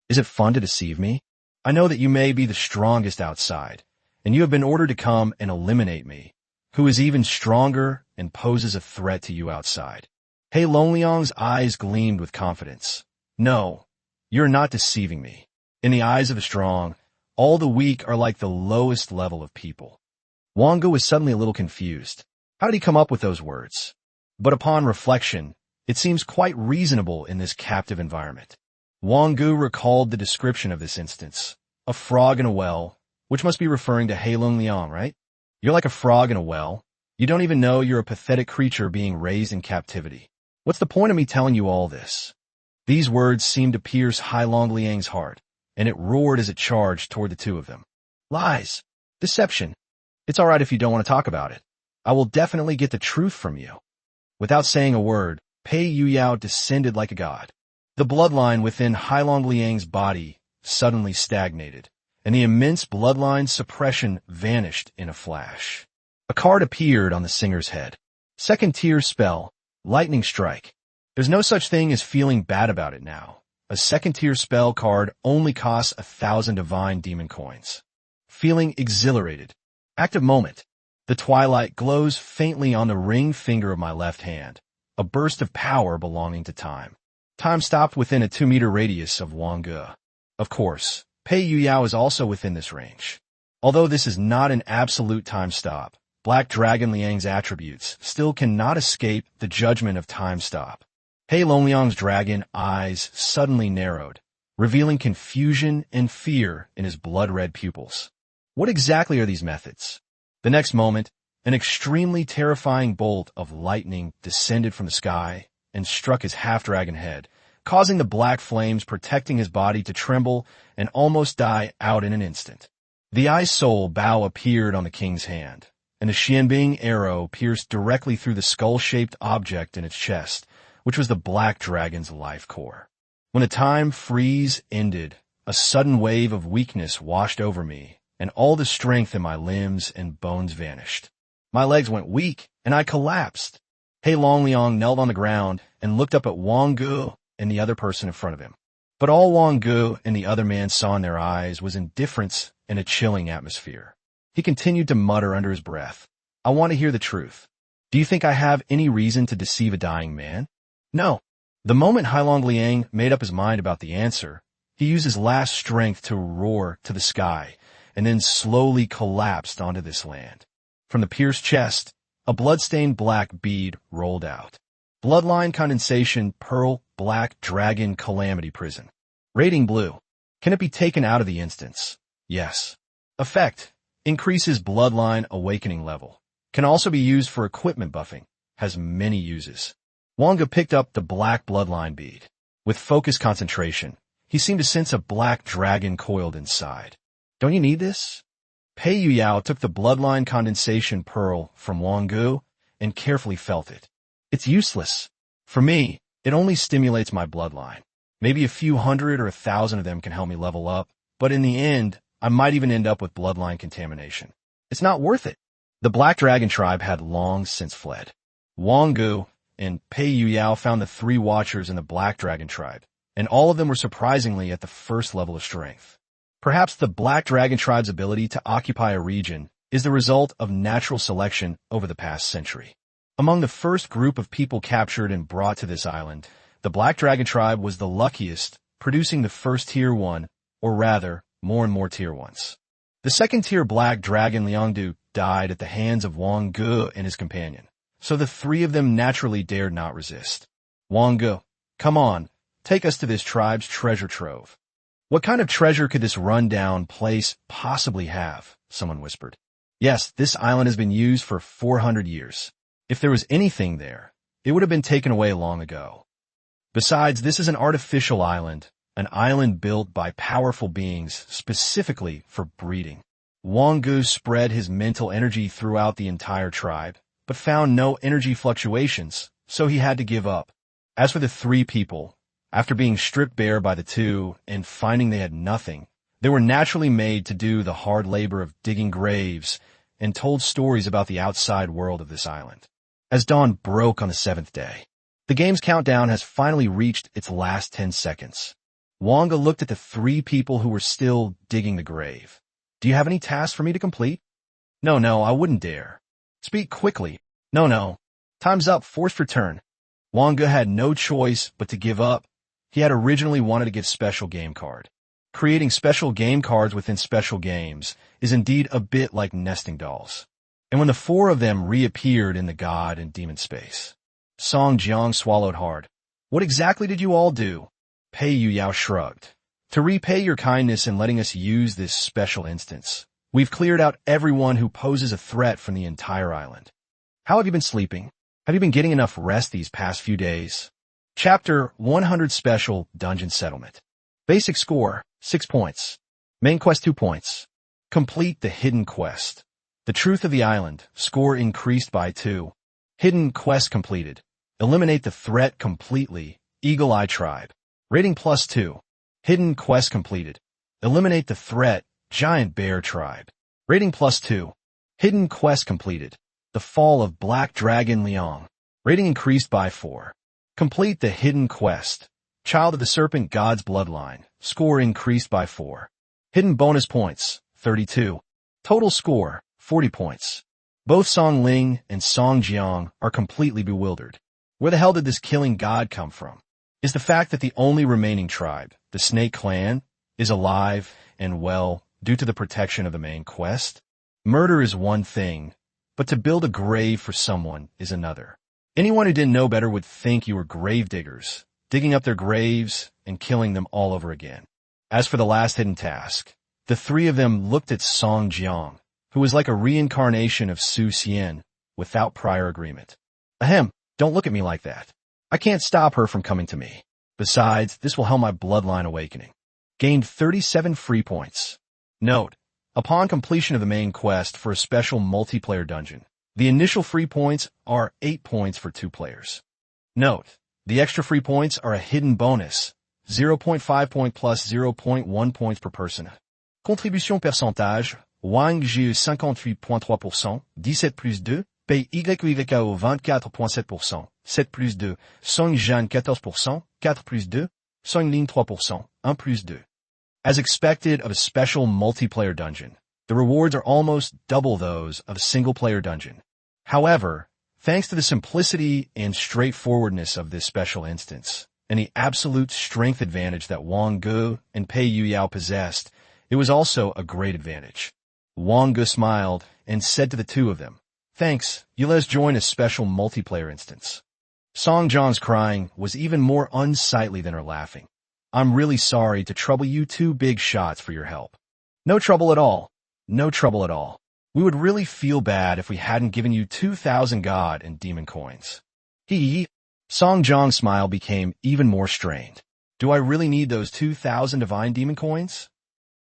Is it fun to deceive me? I know that you may be the strongest outside, and you have been ordered to come and eliminate me, who is even stronger and poses a threat to you outside. He Longliang's eyes gleamed with confidence. No, you're not deceiving me. In the eyes of the strong, all the weak are like the lowest level of people. Wang Ge was suddenly a little confused. How did he come up with those words? But upon reflection, it seems quite reasonable in this captive environment. Wang Ge recalled the description of this instance. A frog in a well, which must be referring to He Longliang, right? You're like a frog in a well. You don't even know you're a pathetic creature being raised in captivity. What's the point of me telling you all this? These words seemed to pierce He Longliang's heart, and it roared as it charged toward the two of them. Lies. Deception. It's all right if you don't want to talk about it. I will definitely get the truth from you. Without saying a word, Pei Yuyao descended like a god. The bloodline within He Longliang's body suddenly stagnated, and the immense bloodline suppression vanished in a flash. A card appeared on the singer's head. Second tier spell, Lightning Strike. There's no such thing as feeling bad about it now. A second tier spell card only costs 1,000 divine demon coins. Feeling exhilarated. Active moment. The twilight glows faintly on the ring finger of my left hand. A burst of power belonging to time. Time stopped within a 2-meter radius of Wang Ge. Of course, Pei Yuyao is also within this range. Although this is not an absolute time stop, Black Dragon Liang's attributes still cannot escape the judgment of time stop. He Longliang's dragon eyes suddenly narrowed, revealing confusion and fear in his blood-red pupils. What exactly are these methods? The next moment, an extremely terrifying bolt of lightning descended from the sky and struck his half-dragon head, causing the black flames protecting his body to tremble and almost die out in an instant. The Eye Soul bow appeared on the king's hand, and a Xianbing arrow pierced directly through the skull-shaped object in its chest, which was the black dragon's life core. When the time freeze ended, a sudden wave of weakness washed over me, and all the strength in my limbs and bones vanished. My legs went weak, and I collapsed. He Longliang knelt on the ground and looked up at Wang Ge and the other person in front of him. But all Wang Ge and the other man saw in their eyes was indifference and a chilling atmosphere. He continued to mutter under his breath, I want to hear the truth. Do you think I have any reason to deceive a dying man? No. The moment He Longliang made up his mind about the answer, he used his last strength to roar to the sky, and then slowly collapsed onto this land. From the pierced chest, a blood-stained black bead rolled out. Bloodline condensation, pearl, black dragon calamity prison. Rating blue. Can it be taken out of the instance? Yes. Effect. Increases bloodline awakening level. Can also be used for equipment buffing. Has many uses. Wang Ge picked up the black bloodline bead. With focused concentration, he seemed to sense a black dragon coiled inside. Don't you need this? Pei Yuyao took the bloodline condensation pearl from Wang Ge and carefully felt it. It's useless. For me, it only stimulates my bloodline. Maybe a few hundred or 1,000 of them can help me level up, but in the end, I might even end up with bloodline contamination. It's not worth it. The Black Dragon tribe had long since fled. Wang Ge and Pei Yuyao found the 3 watchers in the Black Dragon tribe, and all of them were surprisingly at the first level of strength. Perhaps the Black Dragon tribe's ability to occupy a region is the result of natural selection over the past century. Among the first group of people captured and brought to this island, the Black Dragon tribe was the luckiest, producing the first Tier 1, or rather, more and more Tier 1s. The second tier Black Dragon Liangdu died at the hands of Wang Ge and his companion, so the 3 of them naturally dared not resist. Wang Ge, come on, take us to this tribe's treasure trove. What kind of treasure could this run-down place possibly have? Someone whispered. Yes, this island has been used for 400 years. If there was anything there, it would have been taken away long ago. Besides, this is an artificial island, an island built by powerful beings specifically for breeding. Wang Ge spread his mental energy throughout the entire tribe, but found no energy fluctuations, so he had to give up. As for the 3 people, after being stripped bare by the 2 and finding they had nothing, They were naturally made to do the hard labor of digging graves and told stories about the outside world of this island. As dawn broke on the 7th day, the game's countdown has finally reached its last 10 seconds. Wang Ge looked at the 3 people who were still digging the grave. Do you have any tasks for me to complete? No, I wouldn't dare. Speak quickly. No. Time's up, forced return. Wang Ge had no choice but to give up. He had originally wanted to get special game card. Creating special game cards within special games is indeed a bit like nesting dolls. And when the 4 of them reappeared in the god and demon space, Song Jiang swallowed hard. What exactly did you all do? Pei Yuyao shrugged. To repay your kindness in letting us use this special instance, we've cleared out everyone who poses a threat from the entire island. How have you been sleeping? Have you been getting enough rest these past few days? Chapter 100 Special Dungeon Settlement. Basic score, 6 points. Main quest, 2 points. Complete the hidden quest. The Truth of the Island, score increased by 2. Hidden quest completed. Eliminate the threat completely, Eagle Eye Tribe. Rating +2. Hidden quest completed. Eliminate the threat, Giant Bear Tribe. Rating +2. Hidden quest completed. The Fall of Black Dragon Liang. Rating increased by 4. Complete the hidden quest. Child of the Serpent God's Bloodline. Score increased by 4. Hidden bonus points, 32. Total score, 40 points. Both Song Ling and Song Jiang are completely bewildered. Where the hell did this killing god come from? Is the fact that the only remaining tribe, the Snake Clan, is alive and well due to the protection of the main quest? Murder is one thing, but to build a grave for someone is another. Anyone who didn't know better would think you were grave diggers, digging up their graves and killing them all over again. As for the last hidden task, the 3 of them looked at Song Jiang, who was like a reincarnation of Su Xian, without prior agreement. Ahem, don't look at me like that. I can't stop her from coming to me. Besides, this will help my bloodline awakening. Gained 37 free points. Note, upon completion of the main quest for a special multiplayer dungeon, the initial free points are 8 points for 2 players. Note, the extra free points are a hidden bonus, 0.5 point plus 0.1 points per person. Contribution percentage, Wang Ge 58.3%, 17 plus 2, PYYKO 24.7%, 7 plus 2, Song Jian 14%, 4 plus 2, Song Ling 3%, 1 plus 2. As expected of a special multiplayer dungeon, the rewards are almost double those of a single-player dungeon. However, thanks to the simplicity and straightforwardness of this special instance, and the absolute strength advantage that Wang Ge and Pei Yuyao possessed, it was also a great advantage. Wang Ge smiled and said to the 2 of them, "Thanks, you let us join a special multiplayer instance." Song Jiang's crying was even more unsightly than her laughing. "I'm really sorry to trouble you 2 big shots for your help." "No trouble at all. No trouble at all. We would really feel bad if we hadn't given you 2,000 god and demon coins." Hee. Song Jiang's smile became even more strained. "Do I really need those 2,000 divine demon coins?"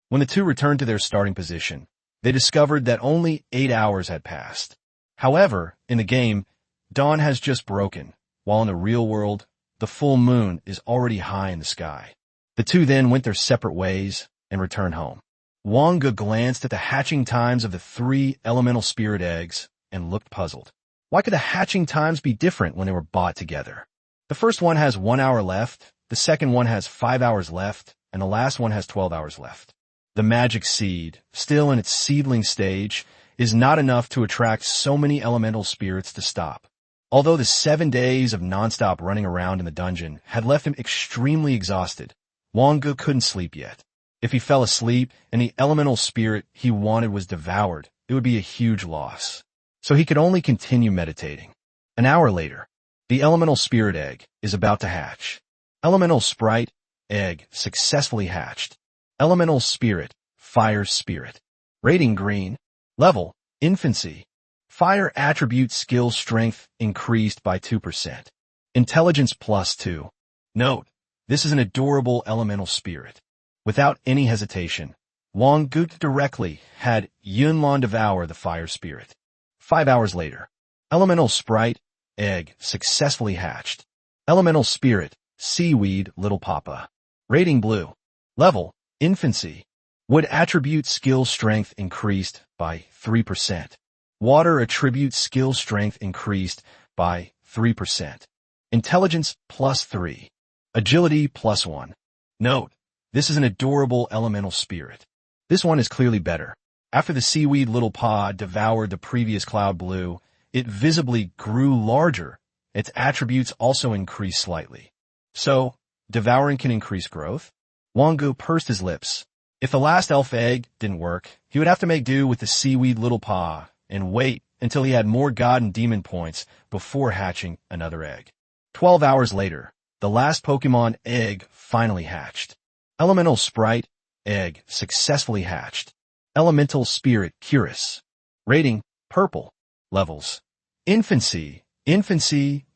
When the 2 returned to their starting position, they discovered that only 8 hours had passed. However, in the game, dawn has just broken, while in the real world, the full moon is already high in the sky. The 2 then went their separate ways and returned home. Wang Ge glanced at the hatching times of the 3 elemental spirit eggs and looked puzzled. Why could the hatching times be different when they were bought together? The first one has 1 hour left, the second one has 5 hours left, and the last one has 12 hours left. The magic seed, still in its seedling stage, is not enough to attract so many elemental spirits to stop. Although the 7 days of nonstop running around in the dungeon had left him extremely exhausted, Wang Ge couldn't sleep yet. If he fell asleep and the elemental spirit he wanted was devoured, it would be a huge loss. So he could only continue meditating. An hour later, the elemental spirit egg is about to hatch. Elemental sprite, egg, successfully hatched. Elemental spirit, fire spirit. Rating green. Level, infancy. Fire attribute skill strength increased by 2%. Intelligence +2. Note, this is an adorable elemental spirit. Without any hesitation, Wang Ge directly had Yunlan devour the fire spirit. 5 hours later, elemental sprite, egg, successfully hatched. Elemental spirit, seaweed, little papa. Rating blue. Level, infancy. Wood attribute skill strength increased by 3%. Water attribute skill strength increased by 3%. Intelligence plus 3. Agility plus 1. Note, this is an adorable elemental spirit. This one is clearly better. After the seaweed little paw devoured the previous cloud blue, it visibly grew larger. Its attributes also increased slightly. So, devouring can increase growth? Wang Ge pursed his lips. If the last elf egg didn't work, he would have to make do with the seaweed little paw and wait until he had more god and demon points before hatching another egg. 12 hours later, the last Pokemon egg finally hatched. Elemental Sprite egg successfully hatched. Elemental Spirit Curious. Rating, purple. Levels, infancy,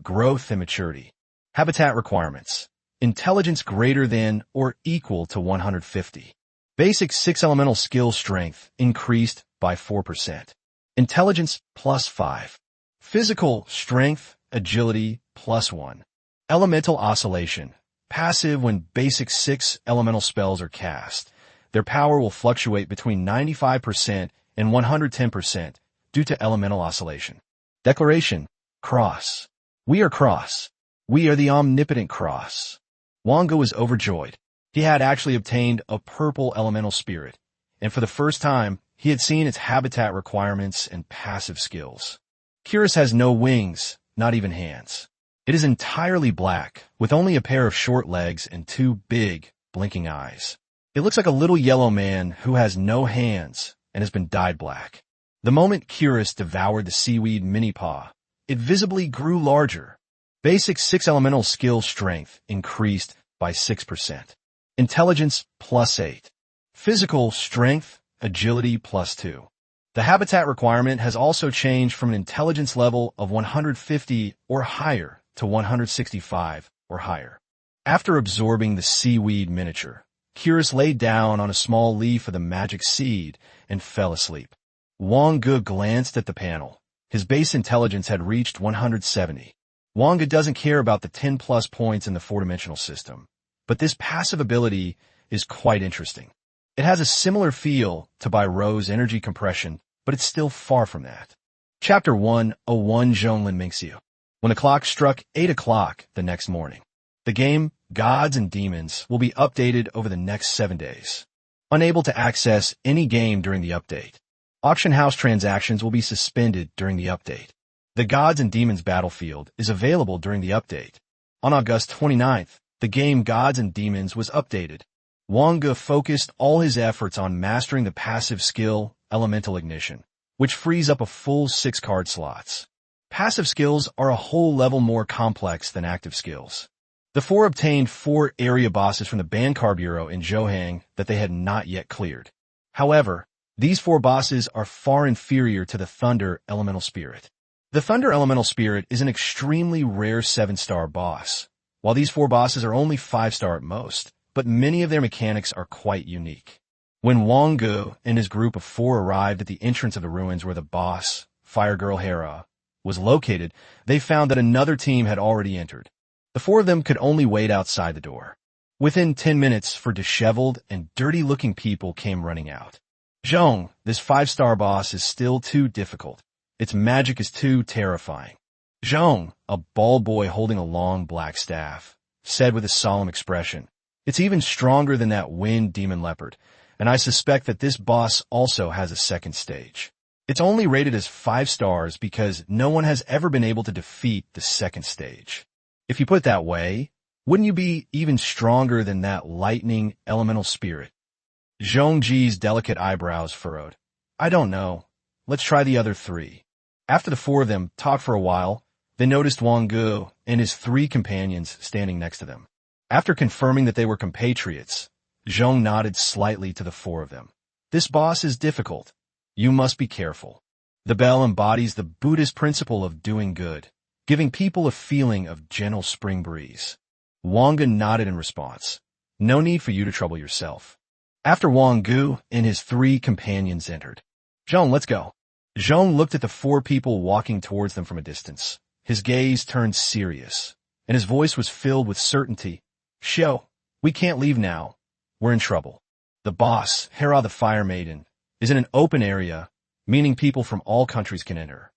growth and maturity. Habitat requirements, intelligence greater than or equal to 150. Basic 6 elemental skill strength increased by 4%. Intelligence plus 5. Physical strength, agility plus 1. Elemental oscillation, passive when basic 6 elemental spells are cast. Their power will fluctuate between 95% and 110% due to elemental oscillation. Declaration, Cross. We are Cross. We are the omnipotent Cross. Wang Ge was overjoyed. He had actually obtained a purple elemental spirit, and for the first time, he had seen its habitat requirements and passive skills. Curious has no wings, not even hands. It is entirely black, with only a pair of short legs and 2 big, blinking eyes. It looks like a little yellow man who has no hands and has been dyed black. The moment Curious devoured the seaweed mini-paw, it visibly grew larger. Basic 6 elemental skill strength increased by 6%. Intelligence plus 8. Physical strength, agility plus 2. The habitat requirement has also changed from an intelligence level of 150 or higher to 165 or higher. After absorbing the seaweed miniature, Curious laid down on a small leaf of the magic seed and fell asleep. Wang Ge glanced at the panel. His base intelligence had reached 170. Wang Ge doesn't care about the 10+ points in the 4-dimensional system, but this passive ability is quite interesting. It has a similar feel to Bairou's energy compression, but it's still far from that. Chapter 1, A1 Zhonglin Mingxiu. When the clock struck 8 o'clock the next morning, the game, Gods and Demons, will be updated over the next 7 days. Unable to access any game during the update. Auction house transactions will be suspended during the update. The Gods and Demons battlefield is available during the update. On August 29th, the game Gods and Demons was updated. Wang Ge focused all his efforts on mastering the passive skill, Elemental Ignition, which frees up a full 6 card slots. Passive skills are a whole level more complex than active skills. The 4 obtained 4 area bosses from the Bankar Bureau in Zhohang that they had not yet cleared. However, these 4 bosses are far inferior to the Thunder Elemental Spirit. The Thunder Elemental Spirit is an extremely rare 7-star boss, while these 4 bosses are only 5-star at most, but many of their mechanics are quite unique. When Wang Ge and his group of 4 arrived at the entrance of the ruins where the boss, Fire Girl Hera, was located, they found that another team had already entered. The 4 of them could only wait outside the door. Within 10 minutes, 4 disheveled and dirty-looking people came running out. Zhong, this 5-star boss is still too difficult. Its magic is too terrifying. Zhong, a bald boy holding a long black staff, said with a solemn expression, "It's even stronger than that wind demon leopard, and I suspect that this boss also has a second stage. It's only rated as 5 stars because no one has ever been able to defeat the second stage. If you put it that way, wouldn't you be even stronger than that lightning elemental spirit?" Zhongji's delicate eyebrows furrowed. "I don't know. Let's try the other 3. After the 4 of them talked for a while, they noticed Wang Ge and his 3 companions standing next to them. After confirming that they were compatriots, Zhong nodded slightly to the 4 of them. "This boss is difficult. You must be careful. The bell embodies the Buddhist principle of doing good, giving people a feeling of gentle spring breeze." Wang Ge nodded in response. "No need for you to trouble yourself." After Wang Ge and his 3 companions entered, "Zhong, let's go." Zhong looked at the 4 people walking towards them from a distance. His gaze turned serious, and his voice was filled with certainty. "Xiao, we can't leave now. We're in trouble." The boss, Hera the Fire Maiden, is in an open area, meaning people from all countries can enter.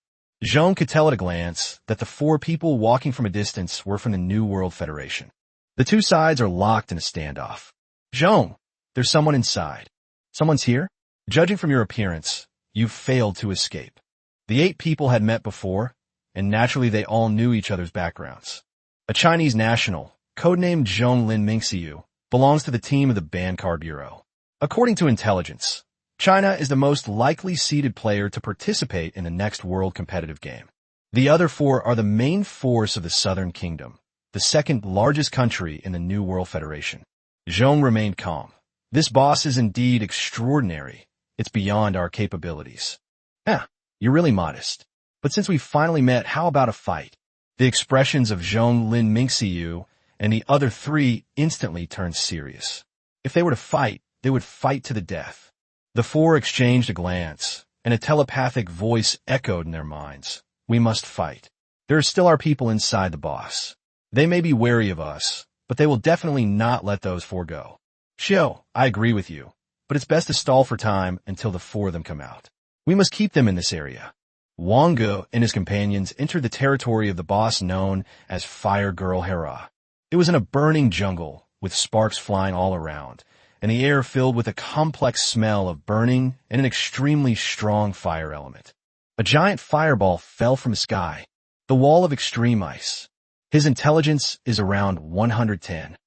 Zhong could tell at a glance that the four people walking from a distance were from the New World Federation. The two sides are locked in a standoff. Zhong, there's someone inside. Someone's here? Judging from your appearance, you've failed to escape. The 8 people had met before, and naturally they all knew each other's backgrounds. A Chinese national, codenamed Zhong Lin Mingxiu, belongs to the team of the Ban Card Bureau. According to intelligence, China is the most likely seeded player to participate in the next world competitive game. The other 4 are the main force of the Southern Kingdom, the second largest country in the New World Federation. Zhong remained calm. This boss is indeed extraordinary. It's beyond our capabilities. You're really modest. But since we finally met, how about a fight? The expressions of Zhong Lin Mingxiu and the other 3 instantly turned serious. If they were to fight, they would fight to the death. The 4 exchanged a glance, and a telepathic voice echoed in their minds. We must fight. There are still our people inside the boss. They may be wary of us, but they will definitely not let those 4 go. Xiao, I agree with you, but it's best to stall for time until the 4 of them come out. We must keep them in this area. Wang Ge and his companions entered the territory of the boss known as Fire Girl Hera. It was in a burning jungle, with sparks flying all around, and the air filled with a complex smell of burning and an extremely strong fire element. A giant fireball fell from the sky, the wall of extreme ice. His intelligence is around 110.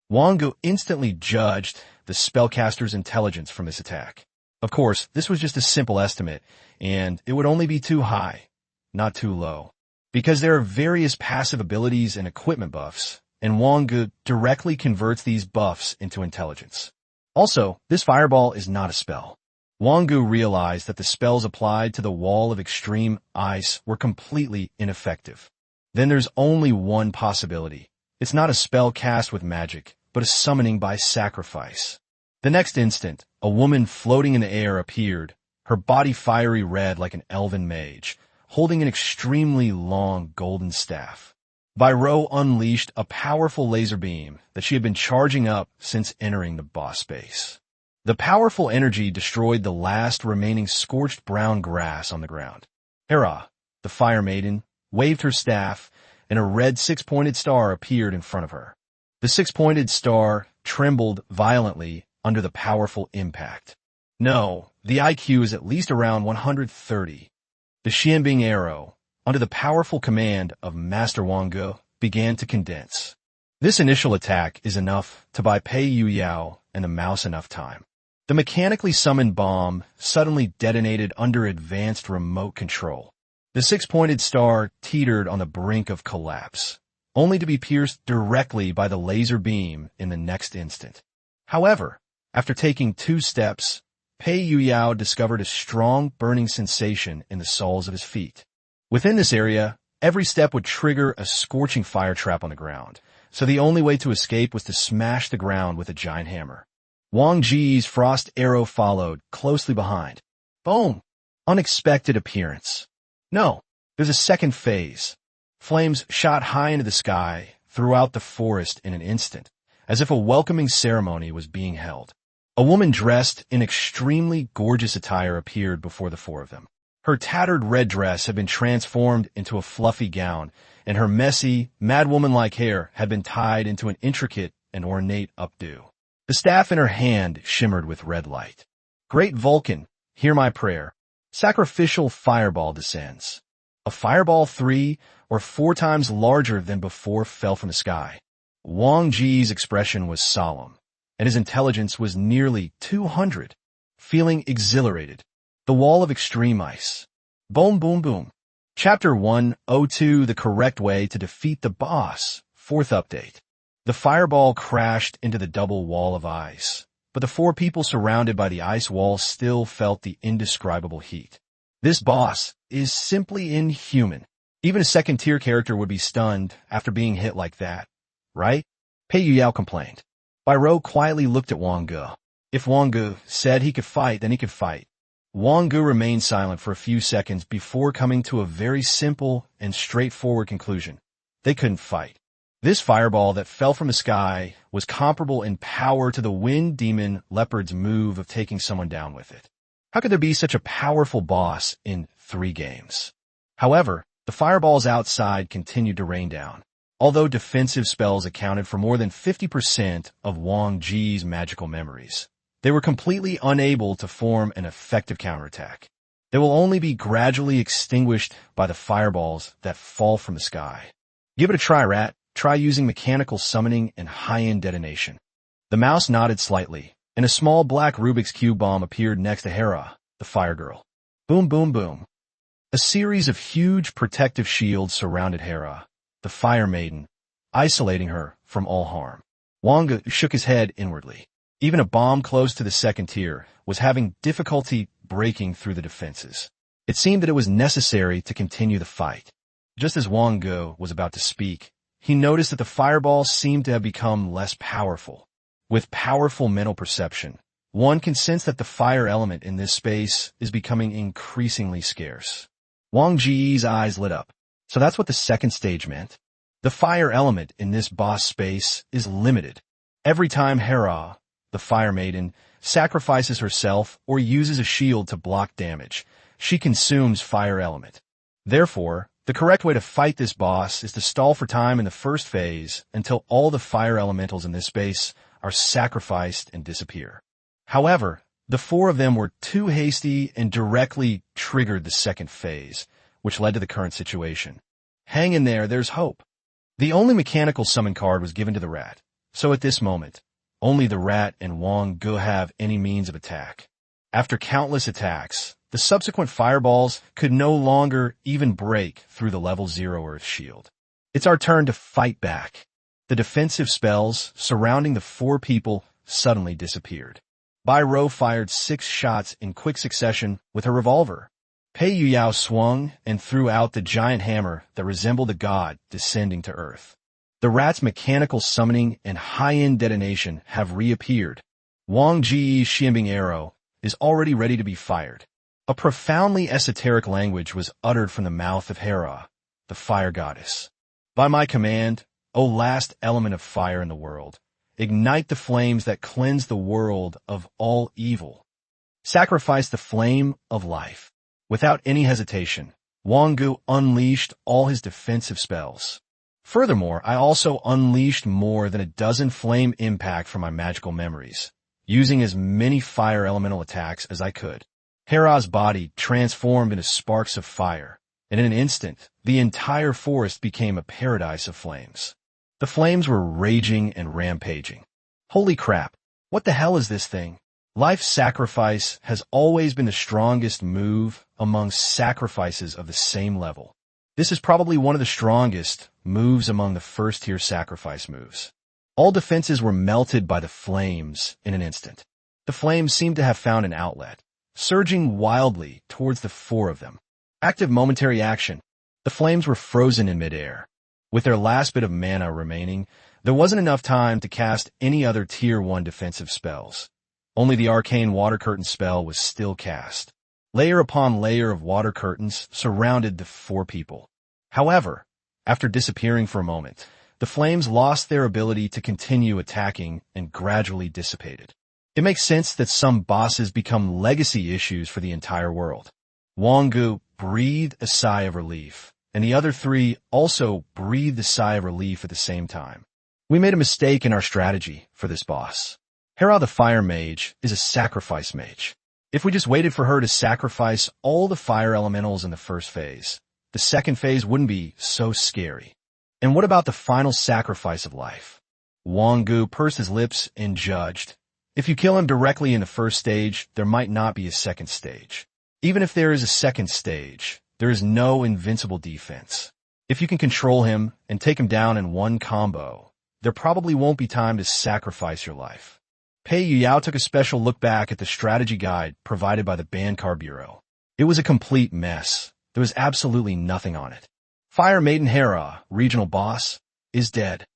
Wang Ge instantly judged the spellcaster's intelligence from this attack. Of course, this was just a simple estimate, and it would only be too high, not too low. Because there are various passive abilities and equipment buffs, and Wang Ge directly converts these buffs into intelligence. Also, this fireball is not a spell. Wang Ge realized that the spells applied to the wall of extreme ice were completely ineffective. Then there's only one possibility. It's not a spell cast with magic, but a summoning by sacrifice. The next instant, a woman floating in the air appeared, her body fiery red like an elven mage, holding an extremely long golden staff. Byro unleashed a powerful laser beam that she had been charging up since entering the boss base. The powerful energy destroyed the last remaining scorched brown grass on the ground. Hera, the Fire Maiden, waved her staff, and a red 6-pointed star appeared in front of her. The 6-pointed star trembled violently under the powerful impact. No, the IQ is at least around 130. The Xianbing arrow, under the powerful command of Master Wang Ge, began to condense. This initial attack is enough to buy Pei Yu Yao and the mouse enough time. The mechanically summoned bomb suddenly detonated under advanced remote control. The 6-pointed star teetered on the brink of collapse, only to be pierced directly by the laser beam in the next instant. However, after taking 2 steps, Pei Yu Yao discovered a strong burning sensation in the soles of his feet. Within this area, every step would trigger a scorching fire trap on the ground, so the only way to escape was to smash the ground with a giant hammer. Wang Ge's frost arrow followed, closely behind. Boom! Unexpected appearance. No, there's a second phase. Flames shot high into the sky, throughout the forest in an instant, as if a welcoming ceremony was being held. A woman dressed in extremely gorgeous attire appeared before the 4 of them. Her tattered red dress had been transformed into a fluffy gown, and her messy, madwoman-like hair had been tied into an intricate and ornate updo. The staff in her hand shimmered with red light. Great Vulcan, hear my prayer. Sacrificial fireball descends. A fireball 3 or 4 times larger than before fell from the sky. Wang Ge's expression was solemn, and his intelligence was nearly 200. Feeling exhilarated. The wall of extreme ice. Boom, boom, boom. Chapter 102, The Correct Way to Defeat the Boss. 4th update. The fireball crashed into the double wall of ice, but the 4 people surrounded by the ice wall still felt the indescribable heat. This boss is simply inhuman. Even a second-tier character would be stunned after being hit like that, right? Pei Yu Yao complained. Byro quietly looked at Wang Ge. If Wang Ge said he could fight, then he could fight. Wang Ge remained silent for a few seconds before coming to a very simple and straightforward conclusion. They couldn't fight. This fireball that fell from the sky was comparable in power to the wind demon leopard's move of taking someone down with it. How could there be such a powerful boss in 3 games? However, the fireballs outside continued to rain down. Although defensive spells accounted for more than 50% of Wang Ge's magical memories, they were completely unable to form an effective counterattack. They will only be gradually extinguished by the fireballs that fall from the sky. Give it a try, Rat. Try using mechanical summoning and high-end detonation. The mouse nodded slightly, and a small black Rubik's Cube bomb appeared next to Hera, the fire girl. Boom, boom, boom. A series of huge protective shields surrounded Hera, the fire maiden, isolating her from all harm. Wang Ge shook his head inwardly. Even a bomb close to the second tier was having difficulty breaking through the defenses. It seemed that it was necessary to continue the fight. Just as Wang Ge was about to speak, he noticed that the fireballs seemed to have become less powerful. With powerful mental perception, one can sense that the fire element in this space is becoming increasingly scarce. Wang Ge's eyes lit up. So that's what the second stage meant. The fire element in this boss space is limited. Every time Hera, the fire maiden, sacrifices herself or uses a shield to block damage, she consumes fire element. Therefore, the correct way to fight this boss is to stall for time in the first phase until all the fire elementals in this space are sacrificed and disappear. However, the 4 of them were too hasty and directly triggered the second phase, which led to the current situation. Hang in there, there's hope. The only mechanical summon card was given to the rat, so at this moment, only the rat and Wang Ge have any means of attack. After countless attacks, the subsequent fireballs could no longer even break through the level 0 Earth shield. It's our turn to fight back. The defensive spells surrounding the 4 people suddenly disappeared. Bai Rou fired 6 shots in quick succession with her revolver. Pei Yuyao swung and threw out the giant hammer that resembled a god descending to earth. The rat's mechanical summoning and high-end detonation have reappeared. Wang Ge's Xianbing arrow is already ready to be fired. A profoundly esoteric language was uttered from the mouth of Hera, the fire goddess. By my command, O last element of fire in the world, ignite the flames that cleanse the world of all evil. Sacrifice the flame of life. Without any hesitation, Wang Ge unleashed all his defensive spells. Furthermore, I also unleashed more than a dozen flame impact from my magical memories, using as many fire elemental attacks as I could. Hera's body transformed into sparks of fire, and in an instant, the entire forest became a paradise of flames. The flames were raging and rampaging. Holy crap, what the hell is this thing? Life sacrifice has always been the strongest move among sacrifices of the same level. This is probably one of the strongest moves among the first-tier sacrifice moves. All defenses were melted by the flames in an instant. The flames seemed to have found an outlet, surging wildly towards the 4 of them. Active momentary action. The flames were frozen in midair. With their last bit of mana remaining, there wasn't enough time to cast any other Tier 1 defensive spells. Only the arcane water curtain spell was still cast. Layer upon layer of water curtains surrounded the 4 people. However, after disappearing for a moment, the flames lost their ability to continue attacking and gradually dissipated. It makes sense that some bosses become legacy issues for the entire world. Wang Ge breathed a sigh of relief, and the other 3 also breathed a sigh of relief at the same time. We made a mistake in our strategy for this boss. Hera the Fire Mage is a sacrifice mage. If we just waited for her to sacrifice all the fire elementals in the first phase, the second phase wouldn't be so scary. And what about the final sacrifice of life? Wang Ge pursed his lips and judged. If you kill him directly in the first stage, there might not be a second stage. Even if there is a second stage, there is no invincible defense. If you can control him and take him down in one combo, there probably won't be time to sacrifice your life. Pei Yuyao took a special look back at the strategy guide provided by the Bankar Bureau. It was a complete mess. There was absolutely nothing on it. Fire Maiden Hera, regional boss, is dead.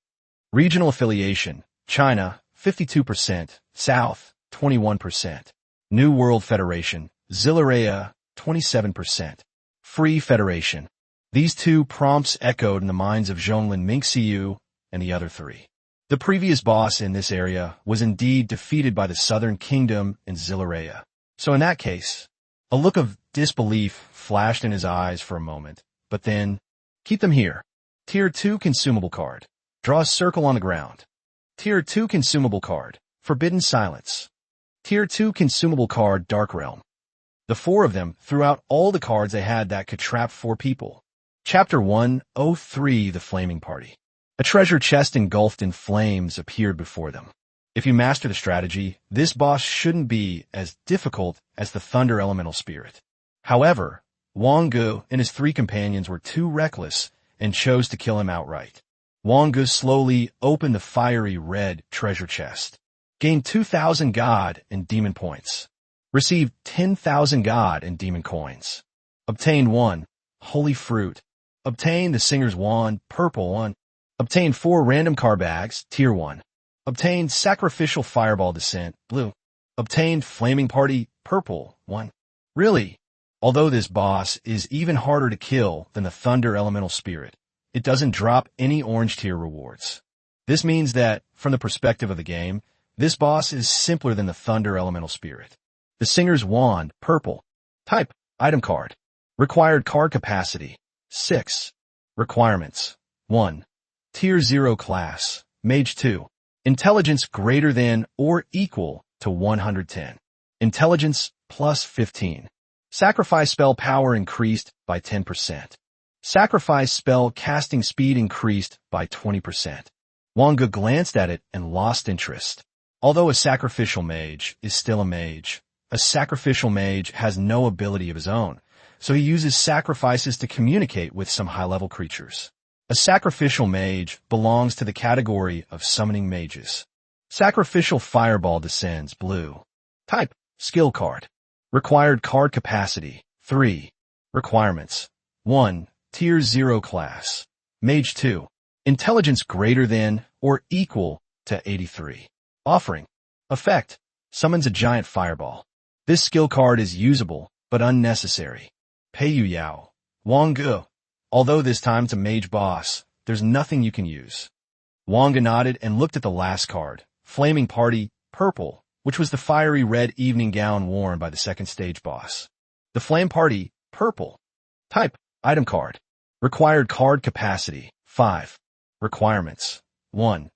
Regional affiliation, China, 52%, South, 21%. New World Federation, Zillarea, 27%. Free Federation. These 2 prompts echoed in the minds of Zhonglin Minxiu and the other 3. The previous boss in this area was indeed defeated by the Southern Kingdom in Zilarea. So in that case, a look of disbelief flashed in his eyes for a moment, but then, keep them here. Tier 2 consumable card. Draw a circle on the ground. Tier 2 consumable card. Forbidden Silence. Tier 2 consumable card, Dark Realm. The 4 of them threw out all the cards they had that could trap 4 people. Chapter 103, The Flaming Party. A treasure chest engulfed in flames appeared before them. If you master the strategy, this boss shouldn't be as difficult as the Thunder Elemental Spirit. However, Wang Ge and his 3 companions were too reckless and chose to kill him outright. Wang Ge slowly opened the fiery red treasure chest. Gained 2,000 God and Demon points. Received 10,000 God and Demon coins. Obtained 1 Holy Fruit. Obtained the Singer's Wand, purple 1. Obtained 4 random card bags, tier 1. Obtained Sacrificial Fireball Descent, blue. Obtained Flaming Party, purple 1. Really? Although this boss is even harder to kill than the Thunder Elemental Spirit, it doesn't drop any orange tier rewards. This means that, from the perspective of the game, this boss is simpler than the Thunder Elemental Spirit. The Singer's Wand, purple. Type, item card. Required card capacity, 6. Requirements, 1. Tier 0 class, Mage 2. Intelligence greater than or equal to 110. Intelligence plus 15. Sacrifice spell power increased by 10%. Sacrifice spell casting speed increased by 20%. Wang Ge glanced at it and lost interest. Although a sacrificial mage is still a mage, a sacrificial mage has no ability of his own, so he uses sacrifices to communicate with some high-level creatures. A sacrificial mage belongs to the category of summoning mages. Sacrificial Fireball descends, blue. Type, skill card. Required card capacity, 3. Requirements, 1. Tier 0 class, Mage 2. Intelligence greater than or equal to 83. Offering. Effect. Summons a giant fireball. This skill card is usable, but unnecessary. Pei Yu Yao. Wang Ge. Although this time it's a mage boss, there's nothing you can use. Wang Ge nodded and looked at the last card, Flaming Party, purple, which was the fiery red evening gown worn by the second stage boss. The Flame Party, purple. Type, item card. Required card capacity, 5. Requirements, 1.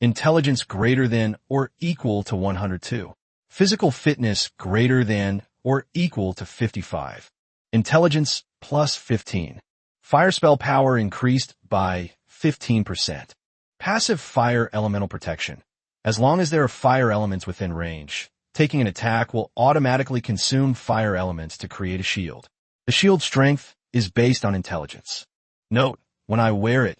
Intelligence greater than or equal to 102. Physical fitness greater than or equal to 55. Intelligence plus 15. Fire spell power increased by 15%. Passive fire elemental protection. As long as there are fire elements within range, taking an attack will automatically consume fire elements to create a shield. The shield strength is based on intelligence. Note, when I wear it,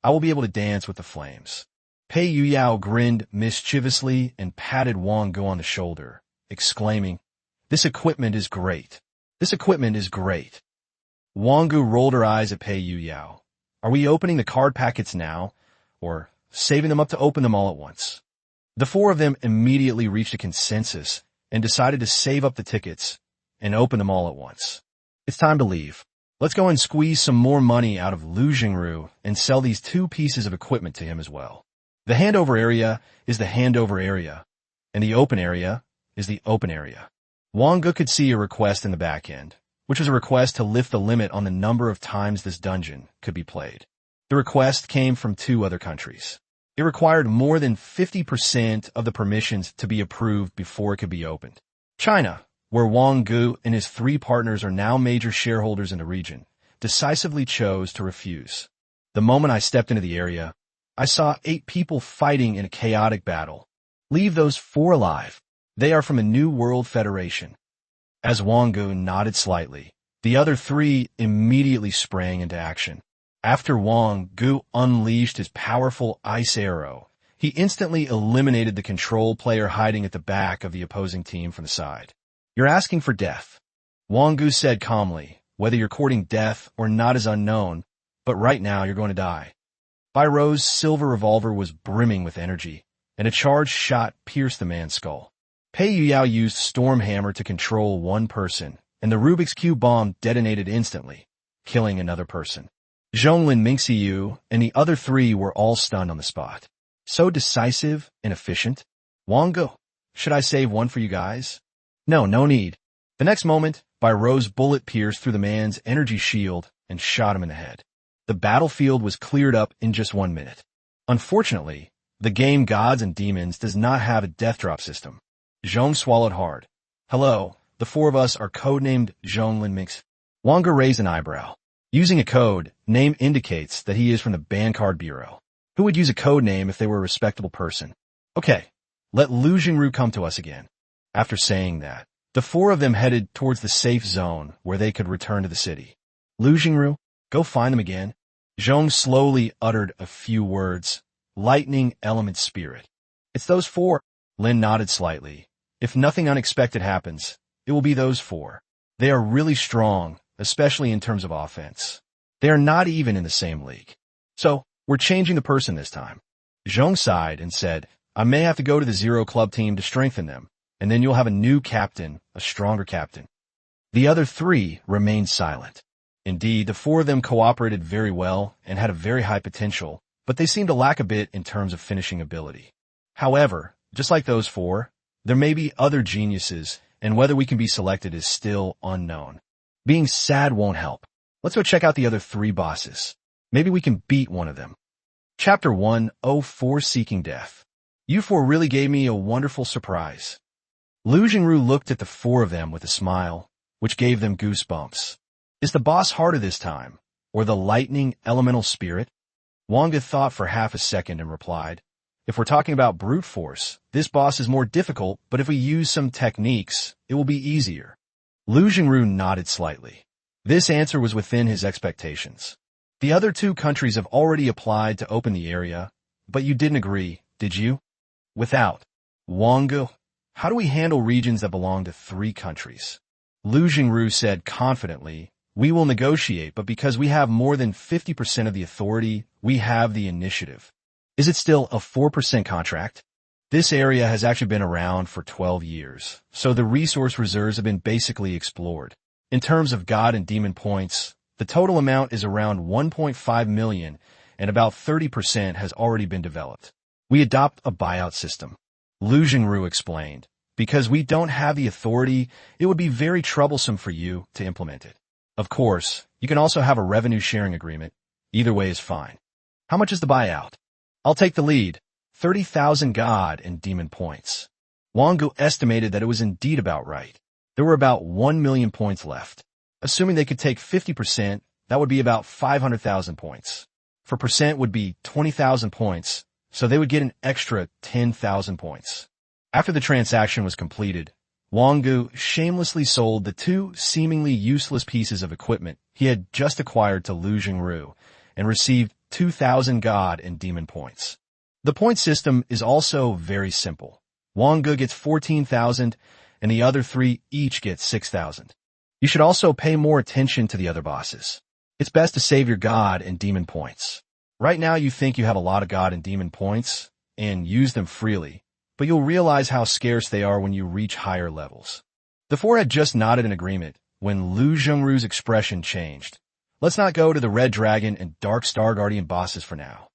I will be able to dance with the flames. Pei Yu Yao grinned mischievously and patted Wang Ge on the shoulder, exclaiming, "This equipment is great. This equipment is great." Wang Ge rolled her eyes at Pei Yu Yao. Are we opening the card packets now, or saving them up to open them all at once? The 4 of them immediately reached a consensus and decided to save up the tickets and open them all at once. It's time to leave. Let's go and squeeze some more money out of Lu Jingru and sell these 2 pieces of equipment to him as well. The handover area is the handover area, and the open area is the open area. Wang Ge could see a request in the back end, which was a request to lift the limit on the number of times this dungeon could be played. The request came from 2 other countries. It required more than 50% of the permissions to be approved before it could be opened. China, where Wang Ge and his 3 partners are now major shareholders in the region, decisively chose to refuse. The moment I stepped into the area, I saw 8 people fighting in a chaotic battle. Leave those 4 alive. They are from a New World Federation. As Wang Ge nodded slightly, the other 3 immediately sprang into action. After Wang Ge unleashed his powerful ice arrow, he instantly eliminated the control player hiding at the back of the opposing team from the side. You're asking for death. Wang Ge said calmly, whether you're courting death or not is unknown, but right now you're going to die. Bai Ro's silver revolver was brimming with energy, and a charged shot pierced the man's skull. Pei Yu Yao used Storm Hammer to control 1 person, and the Rubik's Cube bomb detonated instantly, killing another person. Zhonglin Mingxiu and the other three were all stunned on the spot. So decisive and efficient. Wang Ge, should I save one for you guys? No, no need. The next moment, Bai Ro's bullet pierced through the man's energy shield and shot him in the head. The battlefield was cleared up in just 1 minute. Unfortunately, the game Gods and Demons does not have a death drop system. Zhong swallowed hard. Hello, the four of us are codenamed Zhonglin Mix. Wang Ge raised an eyebrow. Using a code, name indicates that he is from the Ban Card Bureau. Who would use a code name if they were a respectable person? Okay, let Lu Jingru come to us again. After saying that, the four of them headed towards the safe zone where they could return to the city. Lu Jingru, go find them again. Zhong slowly uttered a few words. Lightning element spirit. It's those four. Lin nodded slightly. If nothing unexpected happens, it will be those four. They are really strong, especially in terms of offense. They are not even in the same league. So, we're changing the person this time. Zhong sighed and said, I may have to go to the Zero Club team to strengthen them, and then you'll have a new captain, a stronger captain. The other three remained silent. Indeed, the four of them cooperated very well and had a very high potential, but they seemed to lack a bit in terms of finishing ability. However, just like those four, there may be other geniuses, and whether we can be selected is still unknown. Being sad won't help. Let's go check out the other three bosses. Maybe we can beat one of them. Chapter 104 Seeking Death. You four really gave me a wonderful surprise. Lu Jingru looked at the four of them with a smile, which gave them goosebumps. Is the boss harder this time, or the lightning elemental spirit? Wang Ge thought for half a second and replied, if we're talking about brute force, this boss is more difficult, but if we use some techniques, it will be easier. Lu Jingru nodded slightly. This answer was within his expectations. The other two countries have already applied to open the area, but you didn't agree, did you? Without. Wang Ge, how do we handle regions that belong to 3 countries? Lu Jingru said confidently, we will negotiate, but because we have more than 50% of the authority, we have the initiative. Is it still a 4% contract? This area has actually been around for 12 years, so the resource reserves have been basically explored. In terms of God and Demon points, the total amount is around 1.5 million, and about 30% has already been developed. We adopt a buyout system. Lu Jingru explained, because we don't have the authority, it would be very troublesome for you to implement it. Of course, you can also have a revenue sharing agreement. Either way is fine. How much is the buyout? I'll take the lead. 30,000 God and Demon points. Wang Ge estimated that it was indeed about right. There were about 1 million points left. Assuming they could take 50%, that would be about 500,000 points. For percent would be 20,000 points, so they would get an extra 10,000 points. After the transaction was completed, Wang Ge shamelessly sold the 2 seemingly useless pieces of equipment he had just acquired to Lu Jingru and received 2,000 God and Demon points. The point system is also very simple. Wang Ge gets 14,000 and the other 3 each get 6,000. You should also pay more attention to the other bosses. It's best to save your God and Demon points. Right now you think you have a lot of God and Demon points and use them freely, but you'll realize how scarce they are when you reach higher levels. The 4 had just nodded in agreement when Lu Jingru's expression changed. Let's not go to the Red Dragon and Dark Star Guardian bosses for now.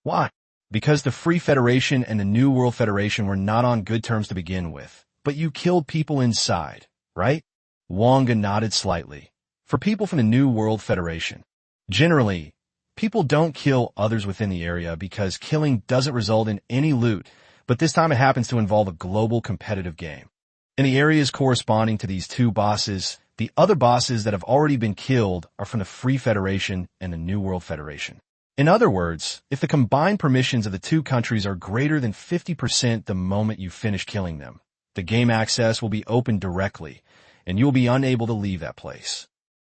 Why? Because the Free Federation and the New World Federation were not on good terms to begin with, but you killed people inside, right? Wang Ge nodded slightly. For people from the New World Federation, generally, people don't kill others within the area because killing doesn't result in any loot, but this time it happens to involve a global competitive game. In the areas corresponding to these 2 bosses, the other bosses that have already been killed are from the Free Federation and the New World Federation. In other words, if the combined permissions of the 2 countries are greater than 50% the moment you finish killing them, the game access will be opened directly, and you will be unable to leave that place.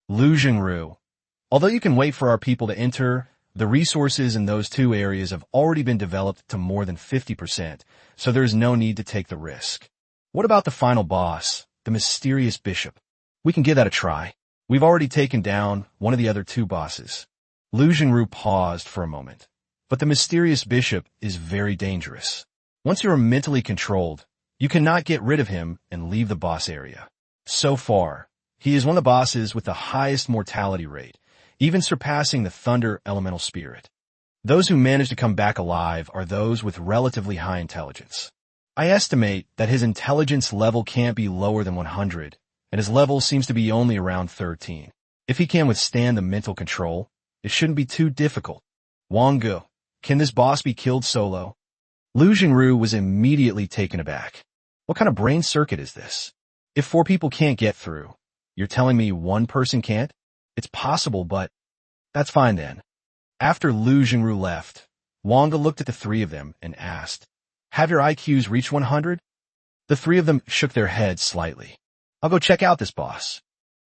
Lu Jingru, although you can wait for our people to enter, the resources in those 2 areas have already been developed to more than 50%, so there is no need to take the risk. What about the final boss, the mysterious bishop? We can give that a try. We've already taken down one of the other 2 bosses. Lu Jingru paused for a moment. But the mysterious bishop is very dangerous. Once you are mentally controlled, you cannot get rid of him and leave the boss area. So far, he is one of the bosses with the highest mortality rate, even surpassing the thunder elemental spirit. Those who manage to come back alive are those with relatively high intelligence. I estimate that his intelligence level can't be lower than 100, and his level seems to be only around 13. If he can withstand the mental control, it shouldn't be too difficult. Wang Ge, can this boss be killed solo? Lu Jingru was immediately taken aback. What kind of brain circuit is this? If 4 people can't get through, you're telling me 1 person can't? It's possible, but that's fine then. After Lu Jingru left, Wang Ge looked at the 3 of them and asked, "Have your IQs reached 100? The 3 of them shook their heads slightly. "I'll go check out this boss."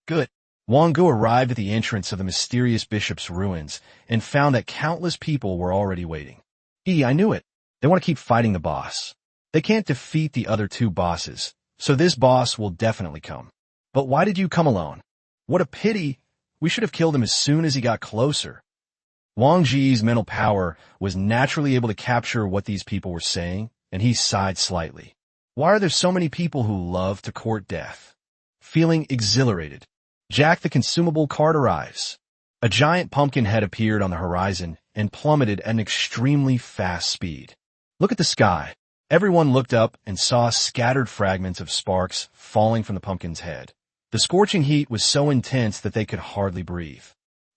"Good." Wang Ge arrived at the entrance of the mysterious bishop's ruins and found that countless people were already waiting. I knew it. They want to keep fighting the boss. They can't defeat the other 2 bosses, so this boss will definitely come. But why did you come alone? What a pity. We should have killed him as soon as he got closer. Wang Ge's mental power was naturally able to capture what these people were saying, and he sighed slightly. Why are there so many people who love to court death? Feeling exhilarated, Jack the consumable card arrives. A giant pumpkin head appeared on the horizon and plummeted at an extremely fast speed. Look at the sky. Everyone looked up and saw scattered fragments of sparks falling from the pumpkin's head. The scorching heat was so intense that they could hardly breathe.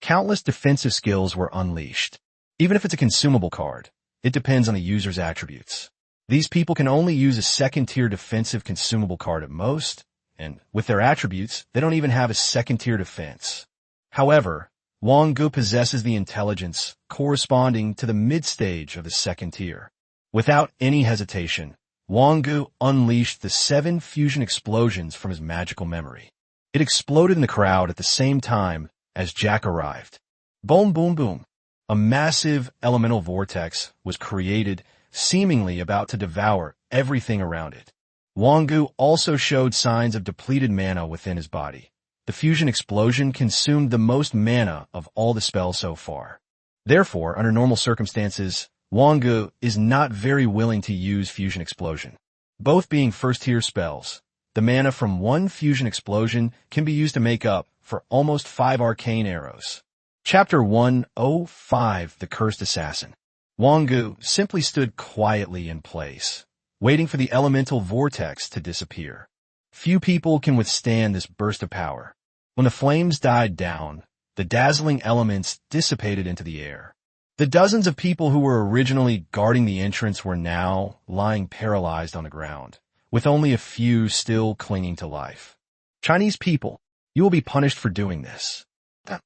Countless defensive skills were unleashed. Even if it's a consumable card, it depends on the user's attributes. These people can only use a second-tier defensive consumable card at most, and with their attributes, they don't even have a second-tier defense. However, Wang Ge possesses the intelligence corresponding to the mid-stage of the second tier. Without any hesitation, Wang Ge unleashed the 7 fusion explosions from his magical memory. It exploded in the crowd at the same time as Jack arrived. Boom, boom, boom. A massive elemental vortex was created, seemingly about to devour everything around it. Wang Ge also showed signs of depleted mana within his body. The fusion explosion consumed the most mana of all the spells so far. Therefore, under normal circumstances, Wang Ge is not very willing to use fusion explosion. Both being first-tier spells, the mana from one fusion explosion can be used to make up for almost 5 arcane arrows. Chapter 105, The Cursed Assassin. Wang Ge simply stood quietly in place, waiting for the elemental vortex to disappear. Few people can withstand this burst of power. When the flames died down, the dazzling elements dissipated into the air. The dozens of people who were originally guarding the entrance were now lying paralyzed on the ground, with only a few still clinging to life. Chinese people, you will be punished for doing this.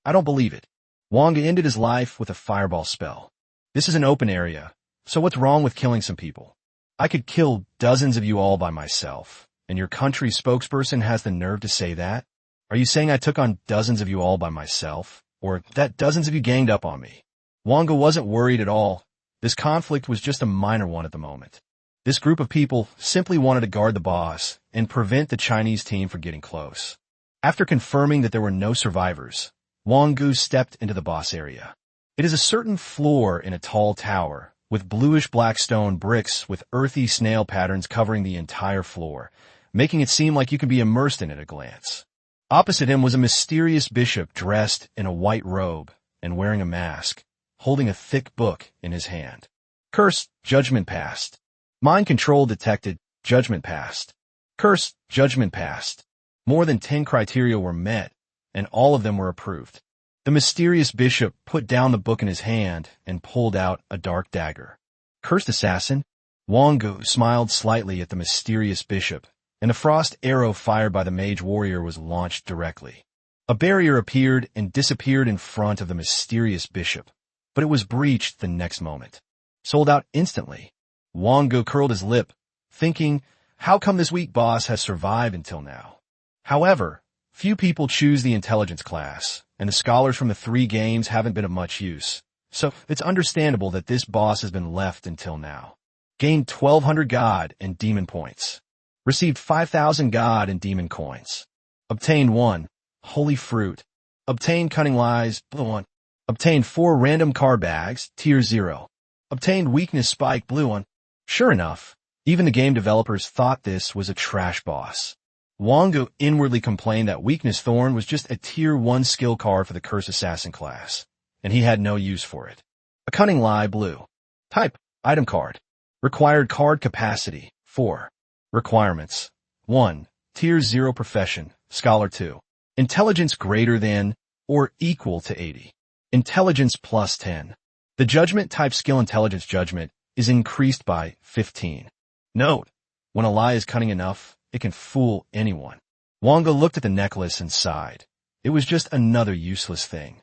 I don't believe it. Wang Ge ended his life with a fireball spell. This is an open area, so what's wrong with killing some people? I could kill dozens of you all by myself, and your country's spokesperson has the nerve to say that? Are you saying I took on dozens of you all by myself, or that dozens of you ganged up on me? Wang Ge wasn't worried at all. This conflict was just a minor one at the moment. This group of people simply wanted to guard the boss and prevent the Chinese team from getting close. After confirming that there were no survivors, Wang Ge stepped into the boss area. It is a certain floor in a tall tower, with bluish-black stone bricks with earthy snail patterns covering the entire floor, making it seem like you could be immersed in it at a glance. Opposite him was a mysterious bishop dressed in a white robe and wearing a mask, holding a thick book in his hand. Curse, judgment passed. Mind control detected, judgment passed. Curse, judgment passed. More than 10 criteria were met, and all of them were approved. The mysterious bishop put down the book in his hand and pulled out a dark dagger. Cursed assassin? Wang Ge smiled slightly at the mysterious bishop, and the frost arrow fired by the mage warrior was launched directly. A barrier appeared and disappeared in front of the mysterious bishop, but it was breached the next moment. Sold out instantly. Wang Ge curled his lip, thinking, how come this weak boss has survived until now? However, few people choose the intelligence class, and the scholars from the 3 games haven't been of much use, so it's understandable that this boss has been left until now. Gained 1,200 God and Demon points. Received 5,000 God and Demon coins. Obtained 1. Holy Fruit. Obtained Cunning Lies, blue 1. Obtained 4 random card bags, tier 0. Obtained Weakness Spike, blue 1. Sure enough, even the game developers thought this was a trash boss. Wang Ge inwardly complained that Weakness Thorn was just a Tier 1 skill card for the Curse Assassin class, and he had no use for it. A Cunning Lie Blue. Type, item card. Required card capacity, 4. Requirements. 1. Tier 0 profession, Scholar 2. Intelligence greater than or equal to 80. Intelligence plus 10. The judgment type skill intelligence judgment is increased by 15. Note, when a lie is cunning enough, it can fool anyone. Wang Ge looked at the necklace and sighed. It was just another useless thing.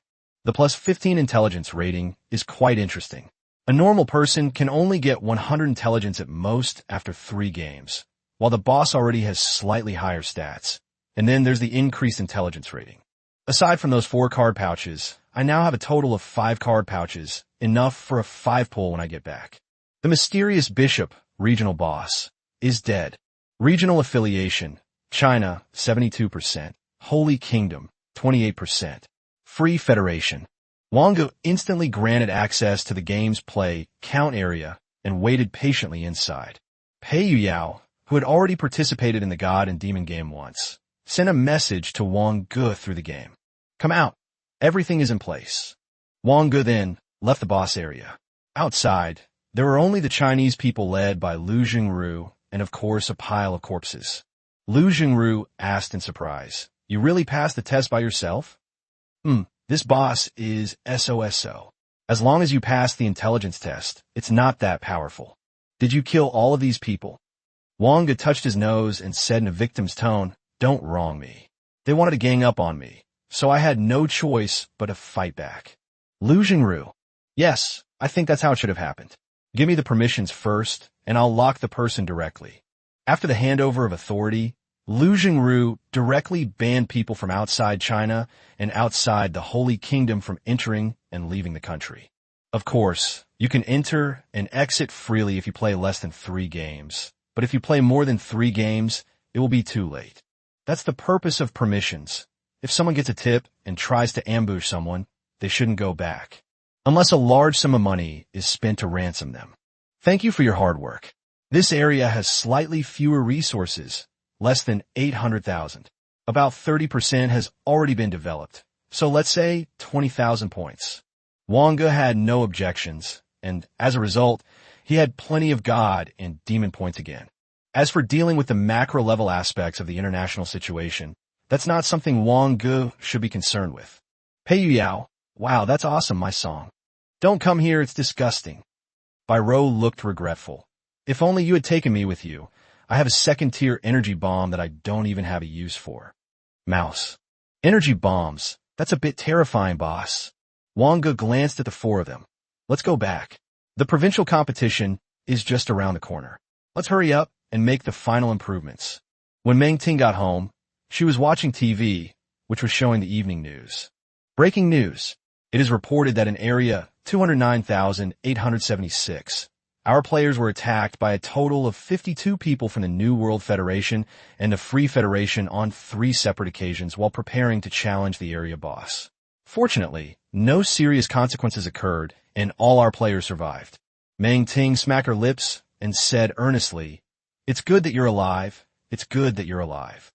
The plus 15 intelligence rating is quite interesting. A normal person can only get 100 intelligence at most after 3 games, while the boss already has slightly higher stats. And then there's the increased intelligence rating. Aside from those 4 card pouches, I now have a total of 5 card pouches, enough for a 5 pull when I get back. The mysterious Bishop, regional boss, is dead. Regional affiliation, China, 72%. Holy Kingdom, 28%. Free Federation. Wang Ge instantly granted access to the game's play count area and waited patiently inside. Pei Yuyao, who had already participated in the God and Demon game once, sent a message to Wang Ge through the game. Come out. Everything is in place. Wang Ge then left the boss area. Outside, there were only the Chinese people led by Lu Jingru and of course a pile of corpses. Lu Jingru asked in surprise, "You really passed the test by yourself?" This boss is SOSO. As long as you pass the intelligence test, it's not that powerful. Did you kill all of these people? Wang Ge touched his nose and said in a victim's tone, "Don't wrong me. They wanted to gang up on me, so I had no choice but to fight back." Lu Jingru. Yes, I think that's how it should have happened. Give me the permissions first, and I'll lock the person directly. After the handover of authority, Lu Jingru directly banned people from outside China and outside the Holy Kingdom from entering and leaving the country. Of course, you can enter and exit freely if you play less than 3 games, but if you play more than 3 games, it will be too late. That's the purpose of permissions. If someone gets a tip and tries to ambush someone, they shouldn't go back, unless a large sum of money is spent to ransom them. Thank you for your hard work. This area has slightly fewer resources, less than 800,000. About 30% has already been developed, so let's say 20,000 points. Wang Ge had no objections, and as a result, he had plenty of God and Demon points again. As for dealing with the macro-level aspects of the international situation, that's not something Wang Ge should be concerned with. Pei Yuyao, wow, that's awesome, my song. Don't come here, it's disgusting. Biro looked regretful. If only you had taken me with you. I have a 2nd-tier energy bomb that I don't even have a use for. Mouse. Energy bombs. That's a bit terrifying, boss. Wang Ge glanced at the 4 of them. Let's go back. The provincial competition is just around the corner. Let's hurry up and make the final improvements. When Meng Ting got home, she was watching TV, which was showing the evening news. Breaking news. It is reported that in Area 209,876, our players were attacked by a total of 52 people from the New World Federation and the Free Federation on 3 separate occasions while preparing to challenge the area boss. Fortunately, no serious consequences occurred, and all our players survived. Meng Ting smacked her lips and said earnestly, "It's good that you're alive. It's good that you're alive."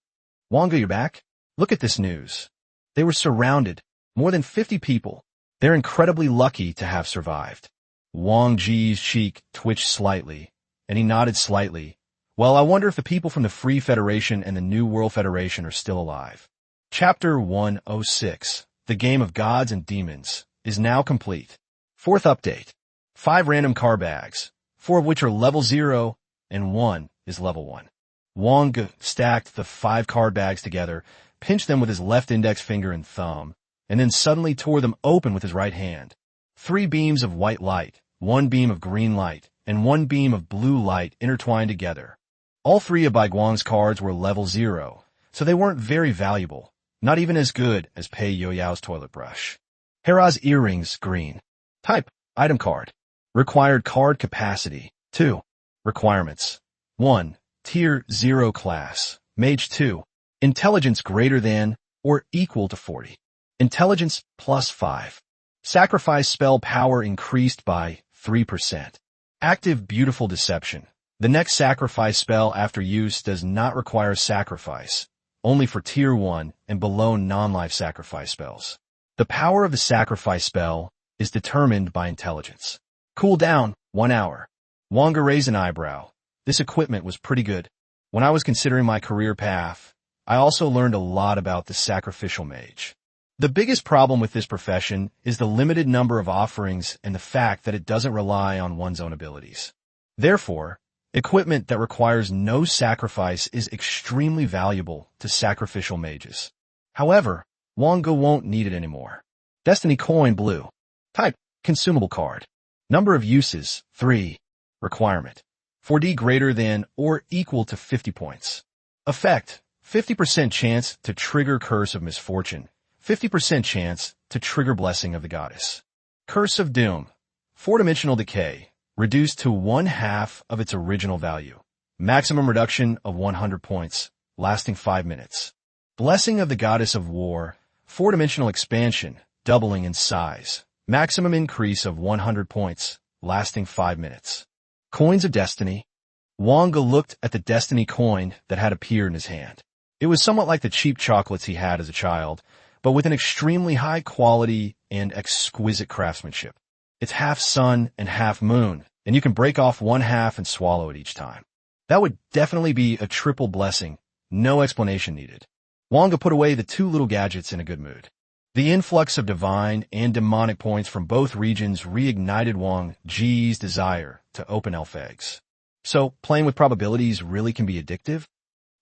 Wang Ge, you're back? Look at this news. They were surrounded. More than 50 people. They're incredibly lucky to have survived. Wang Ge's cheek twitched slightly, and he nodded slightly. Well, I wonder if the people from the Free Federation and the New World Federation are still alive. Chapter 106, The Game of Gods and Demons, is now complete. 4th update. 5 random card bags, 4 of which are level 0, and 1 is level 1. Wang Ge stacked the 5 card bags together, pinched them with his left index finger and thumb, and then suddenly tore them open with his right hand. 3 beams of white light, 1 beam of green light, and 1 beam of blue light intertwined together. All 3 of Bai Guang's cards were level 0, so they weren't very valuable, not even as good as Pei Yoyao's toilet brush. Hera's earrings, green. Type, item card. Required card capacity, 2. Requirements. 1. Tier 0 class, Mage 2. Intelligence greater than or equal to 40. Intelligence plus 5. Sacrifice spell power increased by 3%. Active Beautiful Deception. The next sacrifice spell after use does not require sacrifice, only for Tier 1 and below non-life sacrifice spells. The power of the sacrifice spell is determined by intelligence. Cooldown, 1 hour. Wang Ge raised an eyebrow. This equipment was pretty good. When I was considering my career path, I also learned a lot about the sacrificial mage. The biggest problem with this profession is the limited number of offerings and the fact that it doesn't rely on one's own abilities. Therefore, equipment that requires no sacrifice is extremely valuable to sacrificial mages. However, Wang Ge won't need it anymore. Destiny Coin Blue. Type, consumable card. Number of uses, 3. Requirement, 4D greater than or equal to 50 points. Effect, 50% chance to trigger Curse of Misfortune, 50% chance to trigger Blessing of the Goddess. Curse of Doom, 4-dimensional decay, reduced to 1/2 of its original value. Maximum reduction of 100 points, lasting 5 minutes. Blessing of the Goddess of War, 4-dimensional expansion, doubling in size. Maximum increase of 100 points, lasting 5 minutes. Coins of Destiny. Wang Ge looked at the Destiny coin that had appeared in his hand. It was somewhat like the cheap chocolates he had as a child, but with an extremely high quality and exquisite craftsmanship. It's half sun and half moon, and you can break off 1/2 and swallow it each time. That would definitely be a triple blessing, no explanation needed. Wang Ge put away the 2 little gadgets in a good mood. The influx of divine and demonic points from both regions reignited Wang Ge's desire to open elf eggs. So, playing with probabilities really can be addictive?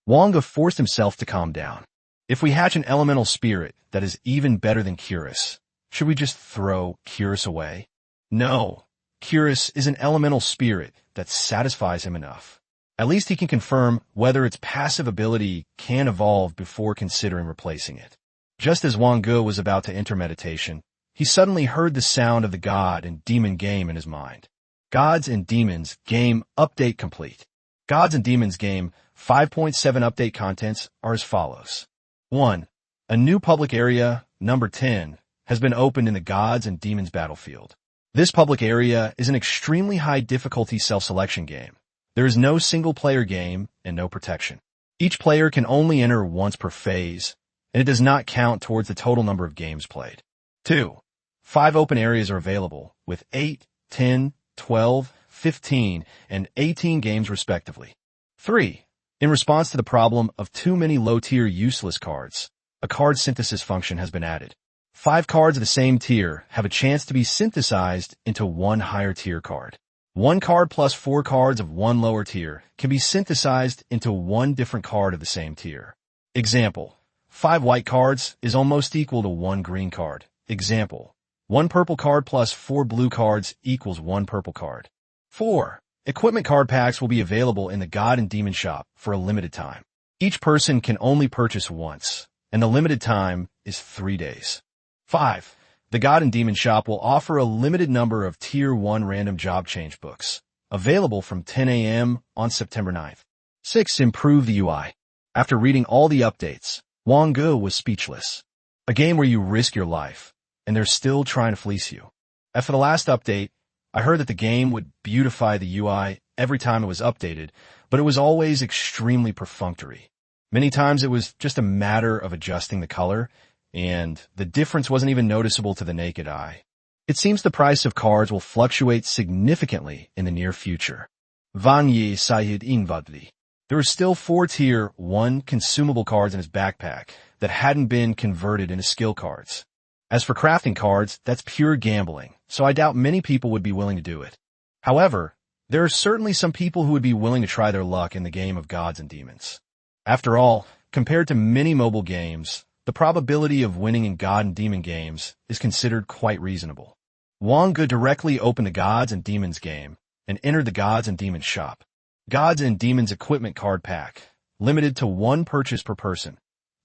Wang Ge forced himself to calm down. If we hatch an elemental spirit that is even better than Curus, should we just throw Curus away? No. Curus is an elemental spirit that satisfies him enough. At least he can confirm whether its passive ability can evolve before considering replacing it. Just as Wang Ge was about to enter meditation, he suddenly heard the sound of the God and Demon game in his mind. Gods and Demons game update complete. Gods and Demons game 5.7 update contents are as follows. 1. A new public area, number 10, has been opened in the Gods and Demons battlefield. This public area is an extremely high difficulty self-selection game. There is no single-player game and no protection. Each player can only enter once per phase, and it does not count towards the total number of games played. 2. 5 open areas are available, with 8, 10, 12, 15, and 18 games respectively. 3. In response to the problem of too many low-tier useless cards, a card synthesis function has been added. 5 cards of the same tier have a chance to be synthesized into 1 higher-tier card. 1 card plus 4 cards of 1 lower tier can be synthesized into 1 different card of the same tier. Example, 5 white cards is almost equal to 1 green card. Example, 1 purple card plus 4 blue cards equals 1 purple card. 4. Equipment card packs will be available in the God and Demon shop for a limited time. Each person can only purchase once, and the limited time is 3 days. 5. The God and Demon shop will offer a limited number of Tier 1 random job change books, available from 10 a.m. on September 9th. 6. Improve the UI. After reading all the updates, Wang Ge was speechless. A game where you risk your life, and they're still trying to fleece you. After the last update, I heard that the game would beautify the UI every time it was updated, but it was always extremely perfunctory. Many times it was just a matter of adjusting the color, and the difference wasn't even noticeable to the naked eye. It seems the price of cards will fluctuate significantly in the near future. Wang Ge sighed inwardly. There were still 4 Tier 1 consumable cards in his backpack that hadn't been converted into skill cards. As for crafting cards, that's pure gambling, so I doubt many people would be willing to do it. However, there are certainly some people who would be willing to try their luck in the game of Gods and Demons. After all, compared to many mobile games, the probability of winning in God and Demon games is considered quite reasonable. Wang Ge directly opened the Gods and Demons game and entered the Gods and Demons shop. Gods and Demons equipment card pack, limited to 1 purchase per person.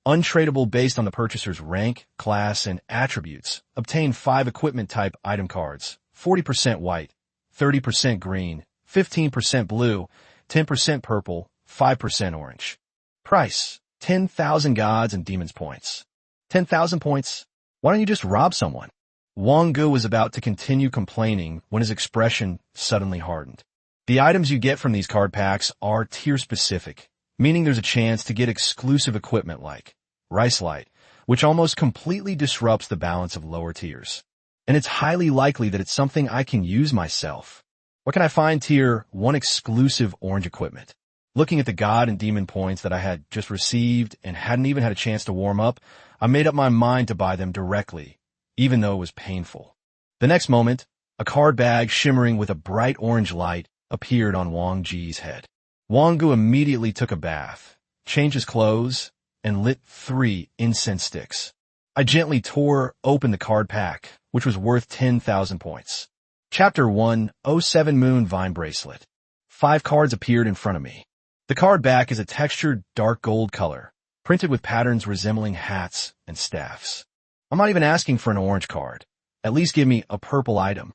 Untradeable based on the purchaser's rank, class, and attributes. Obtain 5 equipment type item cards, 40% white, 30% green, 15% blue, 10% purple, 5% orange. Price, 10,000 Gods and Demons points. 10,000 points? Why don't you just rob someone? Wang Ge was about to continue complaining when his expression suddenly hardened. The items you get from these card packs are tier-specific, meaning there's a chance to get exclusive equipment like Rice Light, which almost completely disrupts the balance of lower tiers. And it's highly likely that it's something I can use myself. What can I find? Tier 1 exclusive orange equipment. Looking at the god and demon points that I had just received and hadn't even had a chance to warm up, I made up my mind to buy them directly, even though it was painful. The next moment, a card bag shimmering with a bright orange light appeared on Wang Ge's head. Wang Ge immediately took a bath, changed his clothes, and lit 3 incense sticks. I gently tore open the card pack, which was worth 10,000 points. Chapter 1, 07 Moon Vine Bracelet. 5 cards appeared in front of me. The card back is a textured dark gold color, printed with patterns resembling hats and staffs. I'm not even asking for an orange card. At least give me a purple item.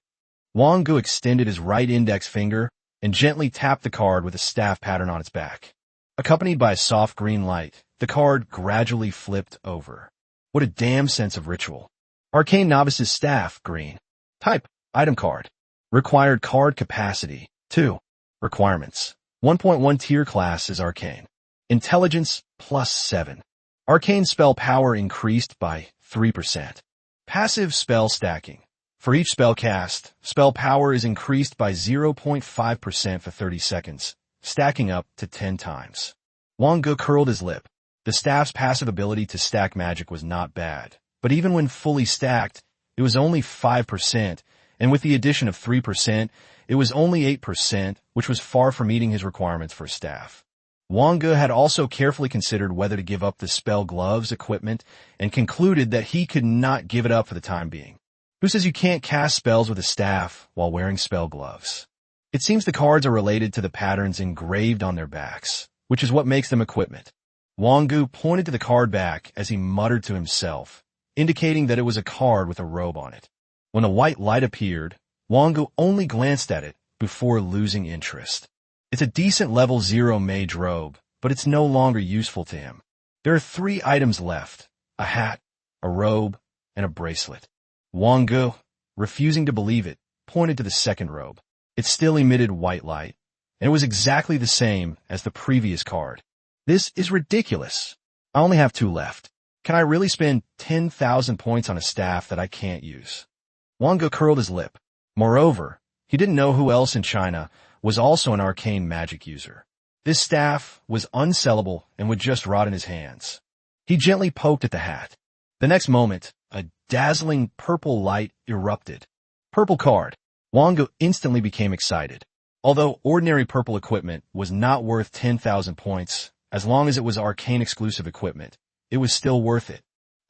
Wang Ge extended his right index finger and gently tapped the card with a staff pattern on its back. Accompanied by a soft green light, the card gradually flipped over. What a damn sense of ritual. Arcane Novice's Staff, green. Type, item card. Required card capacity, 2. Requirements. 1.1 tier class is Arcane. Intelligence, +7. Arcane spell power increased by 3%. Passive spell stacking. For each spell cast, spell power is increased by 0.5% for 30 seconds, stacking up to 10 times. Wang Ge curled his lip. The staff's passive ability to stack magic was not bad, but even when fully stacked, it was only 5%, and with the addition of 3%, it was only 8%, which was far from meeting his requirements for a staff. Wang Ge had also carefully considered whether to give up the spell gloves equipment and concluded that he could not give it up for the time being. Who says you can't cast spells with a staff while wearing spell gloves? It seems the cards are related to the patterns engraved on their backs, which is what makes them equipment. Wang Ge pointed to the card back as he muttered to himself, indicating that it was a card with a robe on it. When the white light appeared, Wang Ge only glanced at it before losing interest. It's a decent level 0 mage robe, but it's no longer useful to him. There are 3 items left, a hat, a robe, and a bracelet. Wang Ge, refusing to believe it, pointed to the second robe. It still emitted white light, and it was exactly the same as the previous card. This is ridiculous. I only have 2 left. Can I really spend 10,000 points on a staff that I can't use? Wang Ge curled his lip. Moreover, he didn't know who else in China was also an arcane magic user. This staff was unsellable and would just rot in his hands. He gently poked at the hat. The next moment, a dazzling purple light erupted. Purple card. Wang Ge instantly became excited. Although ordinary purple equipment was not worth 10,000 points, as long as it was arcane exclusive equipment, it was still worth it.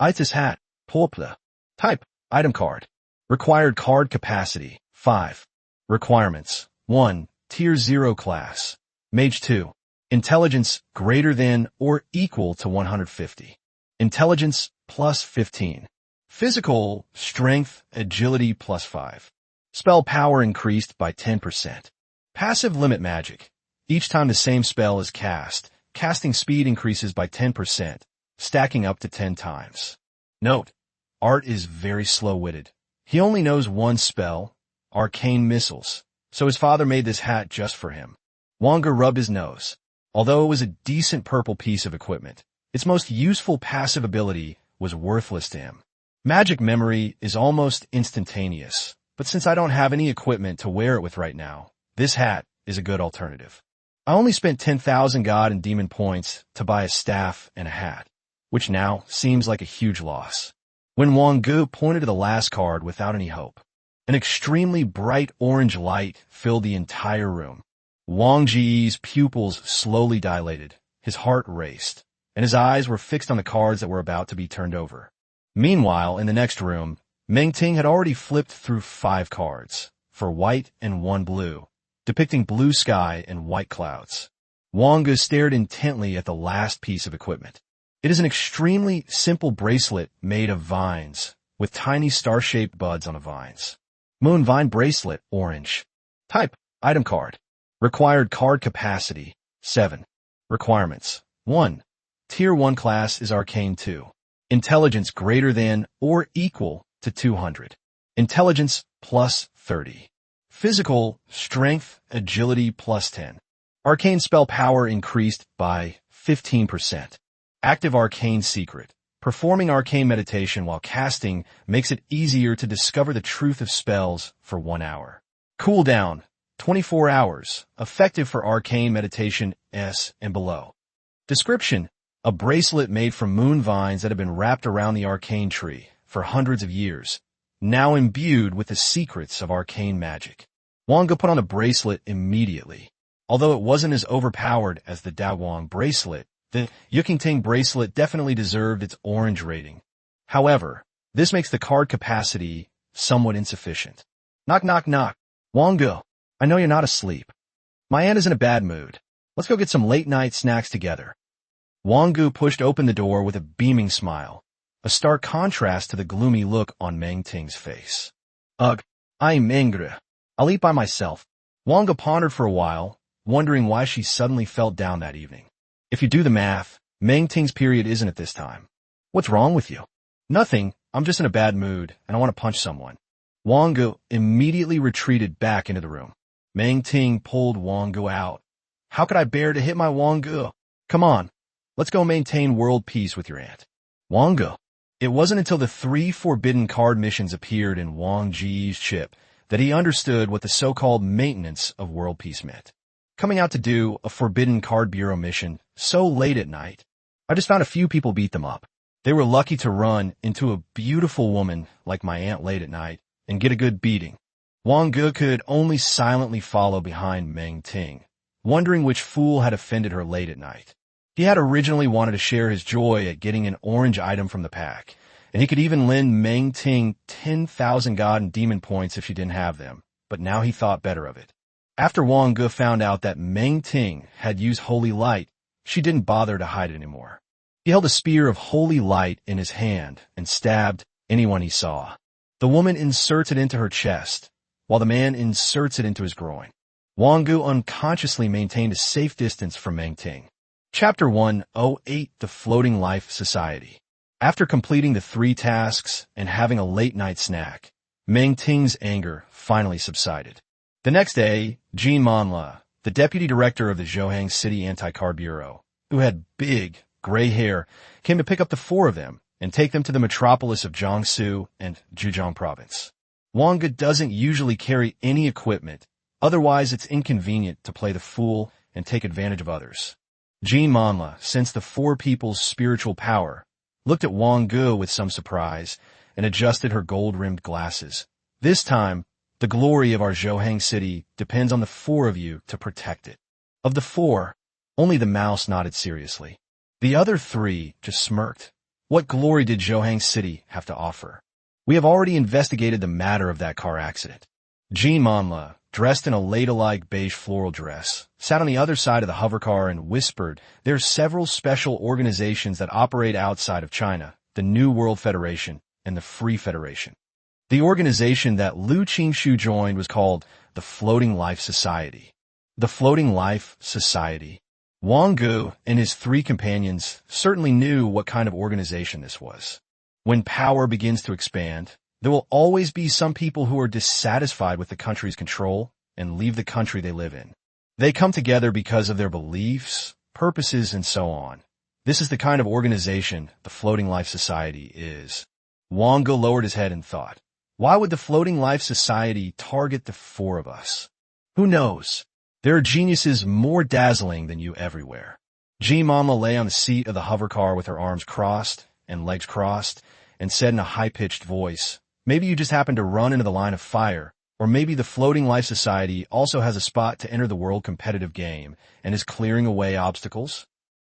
Itis hat, Polpla. Type, item card. Required card capacity, 5. Requirements, 1. Tier 0 class. Mage 2. Intelligence greater than or equal to 150. Intelligence +15. Physical, strength, agility +5. Spell power increased by 10%. Passive limit magic. Each time the same spell is cast, casting speed increases by 10%, stacking up to 10 times. Note, Art is very slow-witted. He only knows one spell, arcane missiles, so his father made this hat just for him. Wang Ge rubbed his nose. Although it was a decent purple piece of equipment, its most useful passive ability was worthless to him. Magic memory is almost instantaneous, but since I don't have any equipment to wear it with right now, this hat is a good alternative. I only spent 10,000 god and demon points to buy a staff and a hat, which now seems like a huge loss. When Wang Ge pointed to the last card without any hope, an extremely bright orange light filled the entire room. Wang Ge's pupils slowly dilated, his heart raced, and his eyes were fixed on the cards that were about to be turned over. Meanwhile, in the next room, Meng Ting had already flipped through 5 cards, 4 white and 1 blue, depicting blue sky and white clouds. Wang Ge stared intently at the last piece of equipment. It is an extremely simple bracelet made of vines, with tiny star-shaped buds on the vines. Moon Vine Bracelet, orange. Type, item card. Required card capacity, 7. Requirements, 1. Tier 1 class is Arcane 2. Intelligence greater than or equal to 200. Intelligence +30. Physical, strength, agility +10. Arcane spell power increased by 15%. Active arcane secret. Performing arcane meditation while casting makes it easier to discover the truth of spells for 1 hour. Cooldown, 24 hours, effective for arcane meditation S and below. Description: a bracelet made from moon vines that have been wrapped around the arcane tree for hundreds of years, now imbued with the secrets of arcane magic. Wang Ge put on the bracelet immediately. Although it wasn't as overpowered as the Daguang bracelet, the Yukingting bracelet definitely deserved its orange rating. However, this makes the card capacity somewhat insufficient. Knock, knock, knock. Wang Ge, I know you're not asleep. My aunt is in a bad mood. Let's go get some late-night snacks together. Wang Ge pushed open the door with a beaming smile, a stark contrast to the gloomy look on Meng Ting's face. Ugh, I'm angry. I'll eat by myself. Wang Ge pondered for a while, wondering why she suddenly felt down that evening. If you do the math, Meng Ting's period isn't at this time. What's wrong with you? Nothing, I'm just in a bad mood, and I want to punch someone. Wang Ge immediately retreated back into the room. Meng Ting pulled Wang Ge out. How could I bear to hit my Wang Ge? Come on, let's go maintain world peace with your aunt. Wang Ge. It wasn't until the 3 forbidden card missions appeared in Wang Ge's chip that he understood what the so-called maintenance of world peace meant. Coming out to do a forbidden card bureau mission so late at night, I just found a few people beat them up. They were lucky to run into a beautiful woman like my aunt late at night and get a good beating. Wang Ge could only silently follow behind Meng Ting, wondering which fool had offended her late at night. He had originally wanted to share his joy at getting an orange item from the pack, and he could even lend Meng Ting 10,000 god and demon points if she didn't have them, but now he thought better of it. After Wang Ge found out that Meng Ting had used holy light, she didn't bother to hide it anymore. He held a spear of holy light in his hand and stabbed anyone he saw. The woman inserts it into her chest, while the man inserts it into his groin. Wang Ge unconsciously maintained a safe distance from Meng Ting. Chapter 108: The Floating Life Society. After completing the 3 tasks and having a late-night snack, Meng Ting's anger finally subsided. The next day, Jean Manhwa, the deputy director of the Zhohang City Anti-Card Bureau, who had big, gray hair, came to pick up the 4 of them and take them to the metropolis of Jiangsu and Zhejiang province. Wang Ge doesn't usually carry any equipment, otherwise it's inconvenient to play the fool and take advantage of others. Jean Manhwa, sensed the 4 people's spiritual power, looked at Wang Ge with some surprise and adjusted her gold-rimmed glasses. This time, the glory of our Zhohang city depends on the 4 of you to protect it. Of the 4, only the mouse nodded seriously. The other 3 just smirked. What glory did Zhohang city have to offer? We have already investigated the matter of that car accident. Jean Manhwa, dressed in a ladylike beige floral dress, sat on the other side of the hovercar and whispered, "There are several special organizations that operate outside of China, the New World Federation and the Free Federation. The organization that Lu Qingshu joined was called the Floating Life Society." The Floating Life Society. Wang Ge and his 3 companions certainly knew what kind of organization this was. When power begins to expand, there will always be some people who are dissatisfied with the country's control and leave the country they live in. They come together because of their beliefs, purposes, and so on. This is the kind of organization the Floating Life Society is. Wang Ge lowered his head and thought, why would the Floating Life Society target the 4 of us? Who knows? There are geniuses more dazzling than you everywhere. Jean Manhwa lay on the seat of the hovercar with her arms crossed and legs crossed and said in a high-pitched voice, maybe you just happened to run into the line of fire, or maybe the Floating Life Society also has a spot to enter the world competitive game and is clearing away obstacles.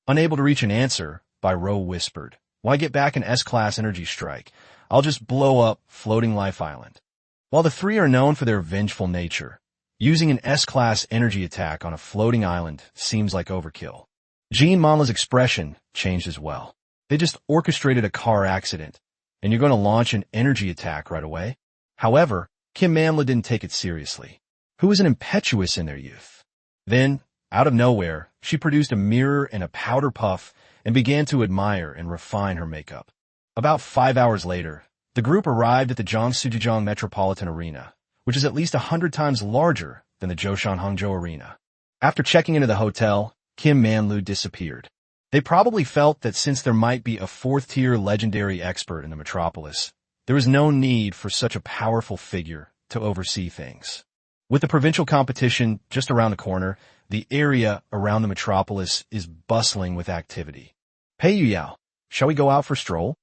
Unable to reach an answer, Biro whispered, why get back an S-class energy strike? I'll just blow up Floating Life Island. While the 3 are known for their vengeful nature, using an S-class energy attack on a floating island seems like overkill. Jean Manhwa's expression changed as well. They just orchestrated a car accident, and you're going to launch an energy attack right away? However, Kim Manhwa didn't take it seriously. Who was an impetuous in their youth? Then, out of nowhere, she produced a mirror and a powder puff and began to admire and refine her makeup. About 5 hours later, the group arrived at the Jiangsu Metropolitan Arena, which is at least 100 times larger than the Zhoushan Hangzhou Arena. After checking into the hotel, Kim Manhwa disappeared. They probably felt that since there might be a fourth-tier legendary expert in the metropolis, there was no need for such a powerful figure to oversee things. With the provincial competition just around the corner, the area around the metropolis is bustling with activity. Hey, Yao, shall we go out for a stroll?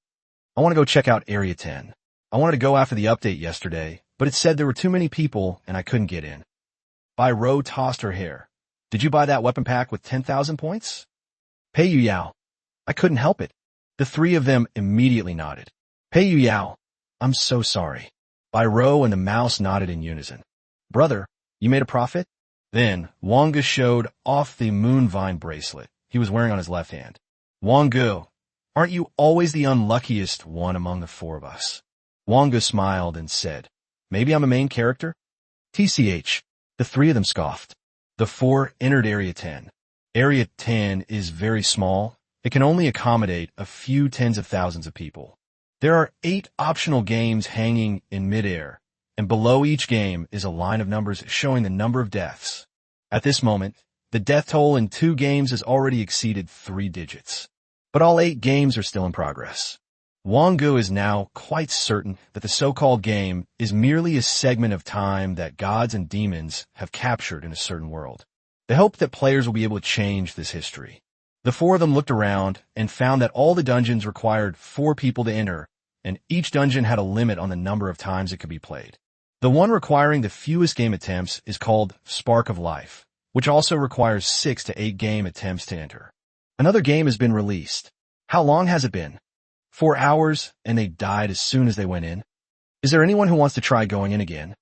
I want to go check out Area 10. I wanted to go after the update yesterday, but it said there were too many people and I couldn't get in. Bai Ro tossed her hair. Did you buy that weapon pack with 10,000 points? Pei Yao. I couldn't help it. The three of them immediately nodded. Pei Yao. I'm so sorry. Bai Ro and the mouse nodded in unison. Brother, you made a profit? Then, Wang Ge showed off the moonvine bracelet he was wearing on his left hand. Wang Ge, aren't you always the unluckiest one among the four of us? Wang Ge smiled and said, maybe I'm a main character? TCH. The three of them scoffed. The four entered Area 10. Area 10 is very small. It can only accommodate a few tens of thousands of people. There are 8 optional games hanging in midair, and below each game is a line of numbers showing the number of deaths. At this moment, the death toll in 2 games has already exceeded 3 digits. But all 8 games are still in progress. Wang Ge is now quite certain that the so-called game is merely a segment of time that gods and demons have captured in a certain world. They hope that players will be able to change this history. The four of them looked around and found that all the dungeons required 4 people to enter, and each dungeon had a limit on the number of times it could be played. The one requiring the fewest game attempts is called Spark of Life, which also requires 6 to 8 game attempts to enter. Another game has been released. How long has it been? 4 hours, and they died as soon as they went in? Is there anyone who wants to try going in again?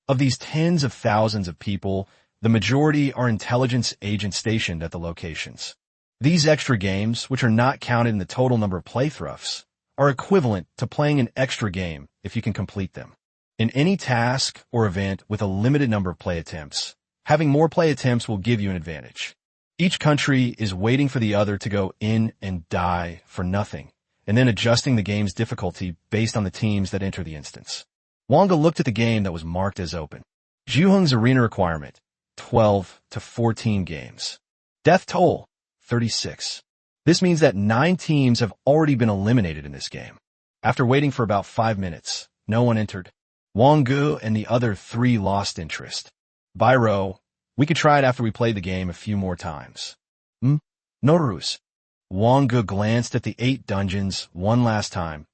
Of these tens of thousands of people, the majority are intelligence agents stationed at the locations. These extra games, which are not counted in the total number of playthroughs, are equivalent to playing an extra game if you can complete them. In any task or event with a limited number of play attempts, having more play attempts will give you an advantage. Each country is waiting for the other to go in and die for nothing, and then adjusting the game's difficulty based on the teams that enter the instance. Wang Ge looked at the game that was marked as open. Zhuheng's arena requirement, 12 to 14 games. Death toll, 36. This means that 9 teams have already been eliminated in this game. After waiting for about 5 minutes, no one entered. Wang Ge and the other 3 lost interest. Bai Ro, we could try it after we played the game a few more times. Norus. Wang Ge glanced at the 8 dungeons one last time.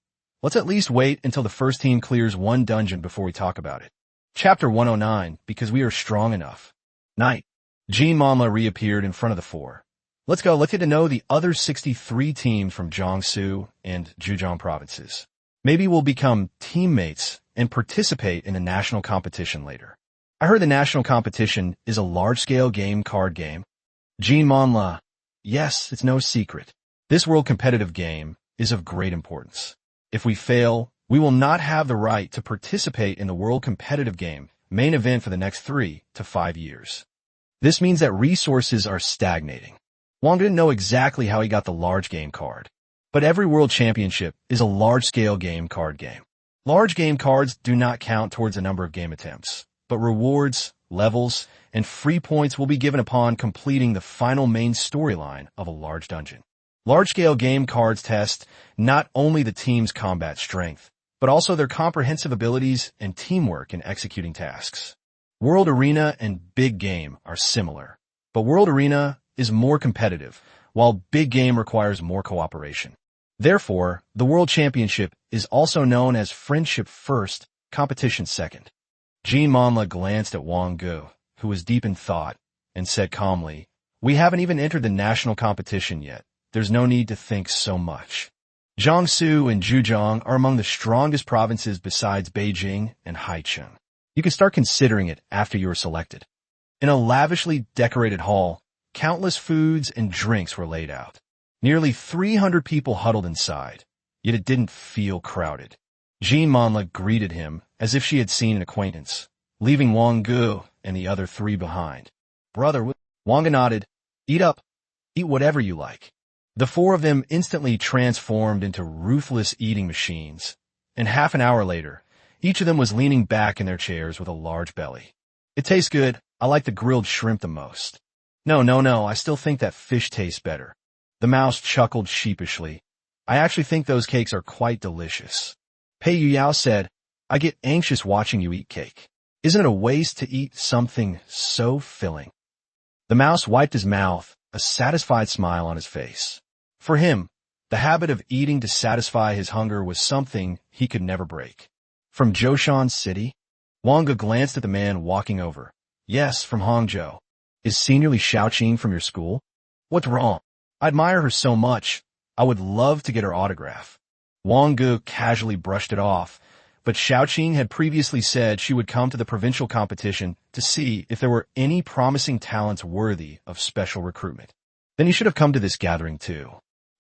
Let's at least wait until the first team clears 1 dungeon before we talk about it. Chapter 109, because we are strong enough. Night. Jean Manhwa reappeared in front of the 4. Let's go. Let's get to know the other 63 teams from Jiangsu and Zhejiang provinces. Maybe we'll become teammates and participate in the national competition later. I heard the national competition is a large-scale card game. Jean Manhwa. Yes, it's no secret. This world competitive game is of great importance. If we fail, we will not have the right to participate in the world competitive game main event for the next 3 to 5 years. This means that resources are stagnating. Wang didn't know exactly how he got the large game card, but every world championship is a large-scale card game. Large game cards do not count towards the number of game attempts, but rewards, levels, and free points will be given upon completing the final main storyline of a large dungeon. Large-scale game cards test not only the team's combat strength, but also their comprehensive abilities and teamwork in executing tasks. World Arena and Big Game are similar, but World Arena is more competitive, while Big Game requires more cooperation. Therefore, the World Championship is also known as Friendship First, Competition Second. Jean Manhwa glanced at Wang Ge, who was deep in thought, and said calmly, "We haven't even entered the national competition yet. There's no need to think so much." Jiangsu and Zhejiang are among the strongest provinces besides Beijing and Haicheng. You can start considering it after you are selected. In a lavishly decorated hall, countless foods and drinks were laid out. Nearly 300 people huddled inside, yet it didn't feel crowded. Jean Manhwa greeted him as if she had seen an acquaintance, leaving Wang Ge and the other 3 behind. "Brother," Wang Ge nodded. "Eat up. Eat whatever you like." The 4 of them instantly transformed into ruthless eating machines, and half an hour later, each of them was leaning back in their chairs with a large belly. "It tastes good. I like the grilled shrimp the most." No, I still think that fish tastes better." The mouse chuckled sheepishly. I actually think those cakes are quite delicious. Pei Yuyao said, I get anxious watching you eat cake. Isn't it a waste to eat something so filling? The mouse wiped his mouth, a satisfied smile on his face. For him, the habit of eating to satisfy his hunger was something he could never break. From Zhoushan City? Wang Ge glanced at the man walking over. Yes, from Hangzhou. Is Senior Li Xiaoqing from your school? What's wrong? I admire her so much. I would love to get her autograph. Wang Ge casually brushed it off, but Xiaoqing had previously said she would come to the provincial competition to see if there were any promising talents worthy of special recruitment. Then he should have come to this gathering too.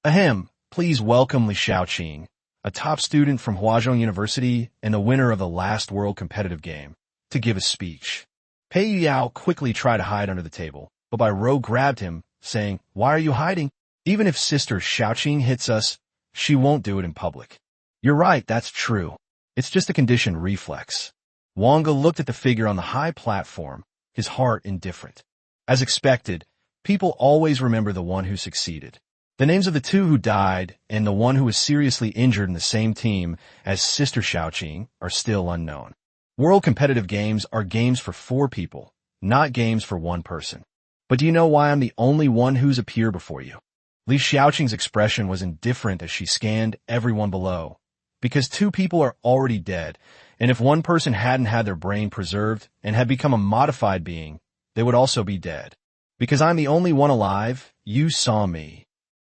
Ahem, please welcome Li Xiaoqing, a top student from Huazhong University and the winner of the last World Competitive Game, to give a speech. Pei Yuyao quickly tried to hide under the table, but Bai Rou grabbed him, saying, Why are you hiding? Even if Sister Xiaoqing hits us, she won't do it in public. You're right, that's true. It's just a conditioned reflex. Wang Ge looked at the figure on the high platform, his heart indifferent. As expected, people always remember the one who succeeded. The names of the two who died and the one who was seriously injured in the same team as Sister Xiaoqing are still unknown. World competitive games are games for 4 people, not games for 1 person. But do you know why I'm the only one who's appeared before you? Li Xiaoqing's expression was indifferent as she scanned everyone below. Because 2 people are already dead, and if 1 person hadn't had their brain preserved and had become a modified being, they would also be dead. Because I'm the only one alive, you saw me.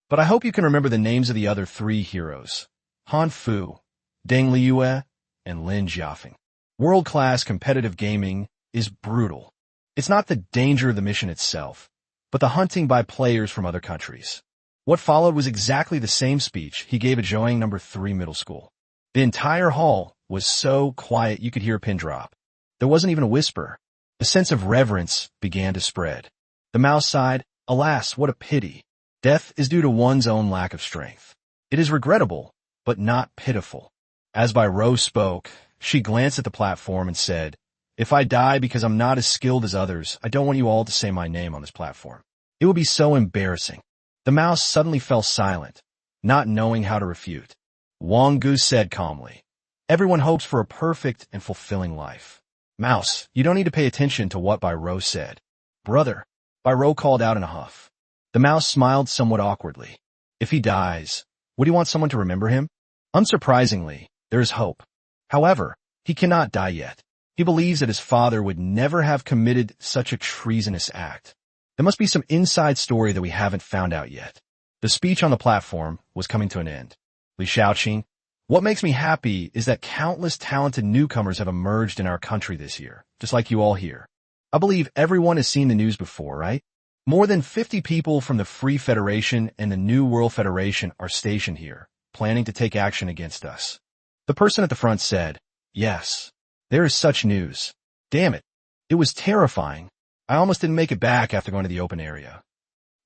But I hope you can remember the names of the other 3 heroes. Han Fu, Deng Liyue, and Lin Jiafeng. World-class competitive gaming is brutal. It's not the danger of the mission itself, but the hunting by players from other countries. What followed was exactly the same speech he gave at Zhoang No. 3 Middle School. The entire hall was so quiet you could hear a pin drop. There wasn't even a whisper. A sense of reverence began to spread. The mouse sighed, Alas, what a pity. Death is due to one's own lack of strength. It is regrettable, but not pitiful. As Bai Rou spoke, she glanced at the platform and said, If I die because I'm not as skilled as others, I don't want you all to say my name on this platform. It would be so embarrassing. The mouse suddenly fell silent, not knowing how to refute. Wang Ge said calmly, Everyone hopes for a perfect and fulfilling life. Mouse, you don't need to pay attention to what Bai Rou said. Brother, Bai Rou called out in a huff. The mouse smiled somewhat awkwardly. If he dies, would he want someone to remember him? Unsurprisingly, there is hope. However, he cannot die yet. He believes that his father would never have committed such a treasonous act. There must be some inside story that we haven't found out yet. The speech on the platform was coming to an end. Li Xiaoqing, what makes me happy is that countless talented newcomers have emerged in our country this year, just like you all here. I believe everyone has seen the news before, right? More than 50 people from the Free Federation and the New World Federation are stationed here, planning to take action against us. The person at the front said, Yes, there is such news. Damn it. It was terrifying. I almost didn't make it back after going to the open area.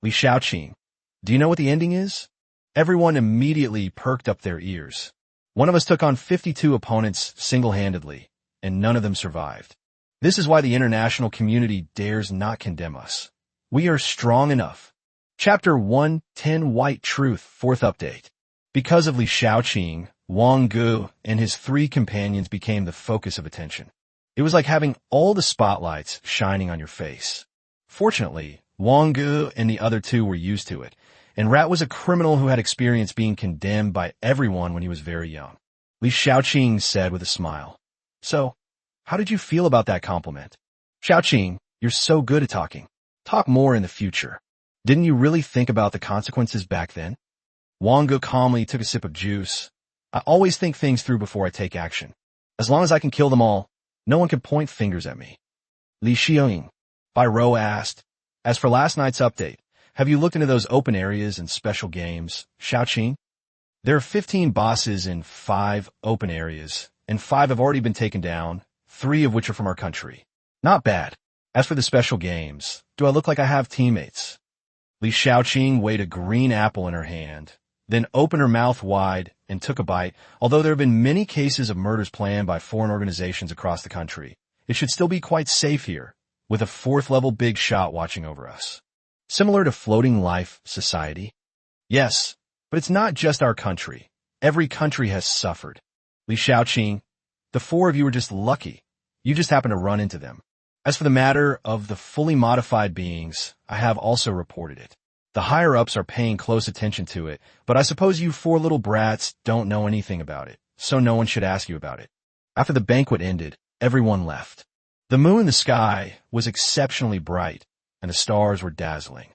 Li Xiaoqing, do you know what the ending is? Everyone immediately perked up their ears. One of us took on 52 opponents single-handedly, and none of them survived. This is why the international community dares not condemn us. We are strong enough. Chapter 110 White Truth 4th Update. Because of Li Xiaoqing, Wang Ge and his 3 companions became the focus of attention. It was like having all the spotlights shining on your face. Fortunately, Wang Ge and the other 2 were used to it, and Rat was a criminal who had experience being condemned by everyone when he was very young. Li Xiaoqing said with a smile. So, how did you feel about that compliment? Xiaoqing, you're so good at talking. Talk more in the future. Didn't you really think about the consequences back then? Wang Ge calmly took a sip of juice. I always think things through before I take action. As long as I can kill them all, no one can point fingers at me. Li Xiaoqing, Bai Rou asked. As for last night's update, have you looked into those open areas and special games, Xiaoqing? There are 15 bosses in 5 open areas, and 5 have already been taken down, 3 of which are from our country. Not bad. As for the special games, do I look like I have teammates? Li Xiaoqing weighed a green apple in her hand, then opened her mouth wide and took a bite. Although there have been many cases of murders planned by foreign organizations across the country, it should still be quite safe here, with a 4th level big shot watching over us. Similar to Floating Life Society. Yes, but it's not just our country. Every country has suffered. Li Shaoqing, the four of you are just lucky. You just happen to run into them. As for the matter of the fully modified beings, I have also reported it. The higher-ups are paying close attention to it, but I suppose you four little brats don't know anything about it, so no one should ask you about it. After the banquet ended, everyone left. The moon in the sky was exceptionally bright, and the stars were dazzling.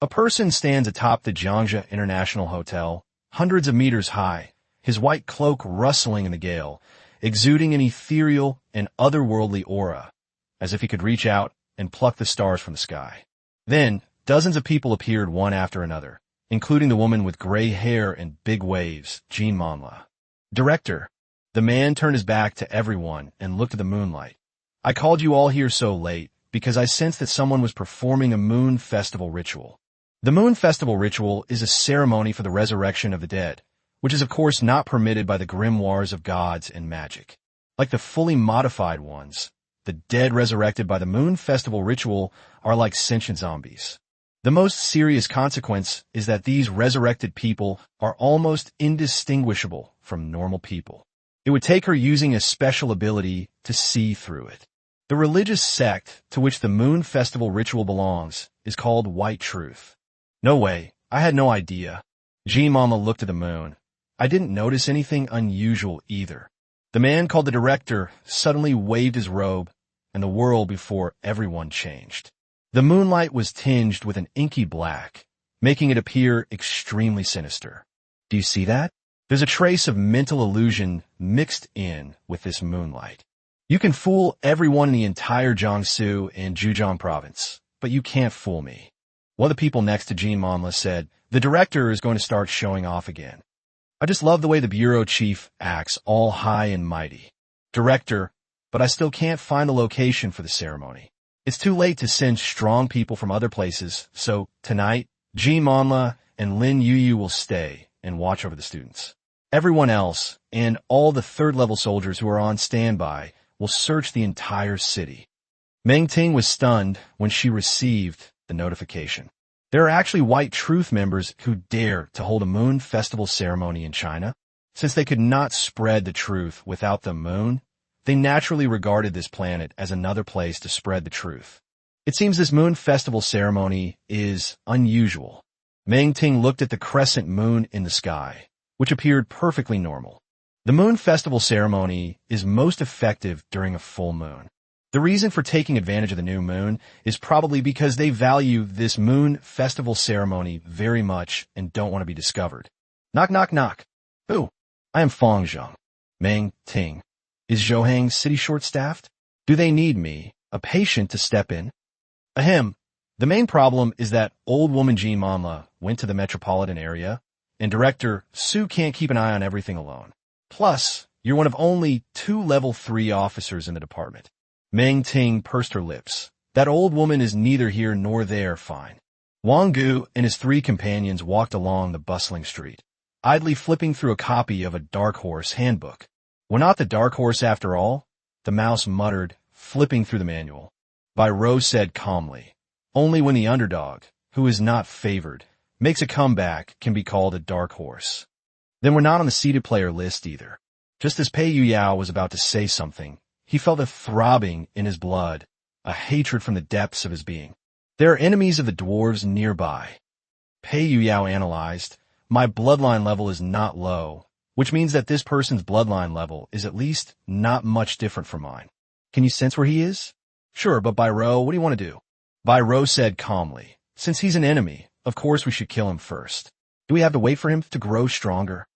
A person stands atop the Jiangxia International Hotel, hundreds of meters high, his white cloak rustling in the gale, exuding an ethereal and otherworldly aura, as if he could reach out and pluck the stars from the sky. Then, dozens of people appeared one after another, including the woman with gray hair and big waves, Jean Manhwa. Director. The man turned his back to everyone and looked at the moonlight. I called you all here so late because I sensed that someone was performing a moon festival ritual. The moon festival ritual is a ceremony for the resurrection of the dead, which is of course not permitted by the grimoires of gods and magic. Like the fully modified ones, the dead resurrected by the moon festival ritual are like sentient zombies. The most serious consequence is that these resurrected people are almost indistinguishable from normal people. It would take her using a special ability to see through it. The religious sect to which the moon festival ritual belongs is called White Truth. No way, I had no idea. Jean Mama looked at the moon. I didn't notice anything unusual either. The man called the director suddenly waved his robe, and the world before everyone changed. The moonlight was tinged with an inky black, making it appear extremely sinister. Do you see that? There's a trace of mental illusion mixed in with this moonlight. You can fool everyone in the entire Jiangsu and Zhejiang province, but you can't fool me. One of the people next to Jean Manhwa said, the director is going to start showing off again. I just love the way the bureau chief acts all high and mighty. Director, but I still can't find the location for the ceremony. It's too late to send strong people from other places, so tonight, Jean Manhwa and Lin Yuyu will stay and watch over the students. Everyone else, and all the third-level soldiers who are on standby, will search the entire city. Meng Ting was stunned when she received the notification. There are actually White Truth members who dare to hold a moon festival ceremony in China. Since they could not spread the truth without the moon, they naturally regarded this planet as another place to spread the truth. It seems this moon festival ceremony is unusual. Meng Ting looked at the crescent moon in the sky, which appeared perfectly normal. The moon festival ceremony is most effective during a full moon. The reason for taking advantage of the new moon is probably because they value this moon festival ceremony very much and don't want to be discovered. Knock, knock, knock. Who? I am Fang Zheng. Meng Ting. Is Zhouhang City short-staffed? Do they need me, a patient, to step in? Ahem. The main problem is that old woman Jean Manhwa went to the metropolitan area, and Director Su can't keep an eye on everything alone. Plus, you're one of only 2 level 3 officers in the department. Meng Ting pursed her lips. That old woman is neither here nor there, fine. Wang Ge and his 3 companions walked along the bustling street, idly flipping through a copy of a Dark Horse handbook. We're not the Dark Horse after all, the mouse muttered, flipping through the manual. Bai Rou said calmly, only when the underdog, who is not favored, makes a comeback can be called a Dark Horse. Then we're not on the seeded player list either. Just as Pei Yuyao was about to say something, he felt a throbbing in his blood, a hatred from the depths of his being. There are enemies of the dwarves nearby. Pei Yuyao analyzed, my bloodline level is not low, which means that this person's bloodline level is at least not much different from mine. Can you sense where he is? Sure, but Bai Rou, what do you want to do? Bai Rou said calmly, since he's an enemy, of course we should kill him first. Do we have to wait for him to grow stronger?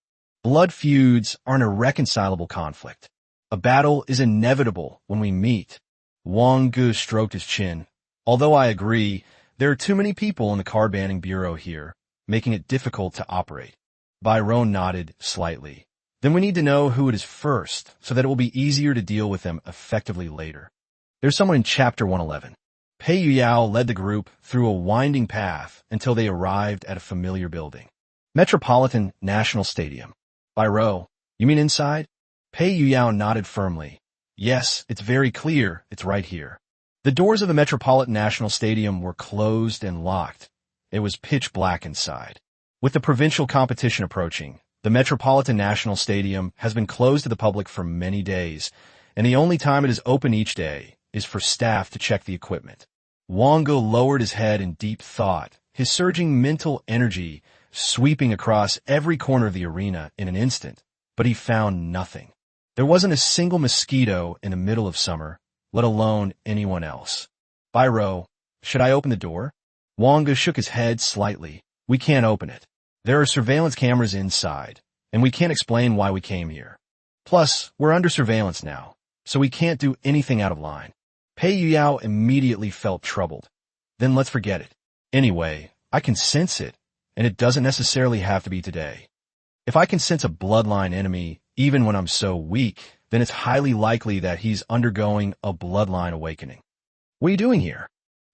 Blood feuds are an irreconcilable conflict. A battle is inevitable when we meet. Wang Ge stroked his chin. Although I agree, there are too many people in the card banning bureau here, making it difficult to operate. Bai Rou nodded slightly. Then we need to know who it is first, so that it will be easier to deal with them effectively later. There's someone in Chapter 111. Pei Yuyao led the group through a winding path until they arrived at a familiar building. Metropolitan National Stadium. Bai Rou, you mean inside? Pei Yuyao nodded firmly. Yes, it's very clear. It's right here. The doors of the Metropolitan National Stadium were closed and locked. It was pitch black inside. With the provincial competition approaching, the Metropolitan National Stadium has been closed to the public for many days, and the only time it is open each day is for staff to check the equipment. Wang Ge lowered his head in deep thought, his surging mental energy sweeping across every corner of the arena in an instant, but he found nothing. There wasn't a single mosquito in the middle of summer, let alone anyone else. Biro, should I open the door? Wang Ge shook his head slightly. We can't open it. There are surveillance cameras inside, and we can't explain why we came here. Plus, we're under surveillance now, so we can't do anything out of line. Pei Yuyao immediately felt troubled. Then let's forget it. Anyway, I can sense it, and it doesn't necessarily have to be today. If I can sense a bloodline enemy, even when I'm so weak, then it's highly likely that he's undergoing a bloodline awakening. What are you doing here?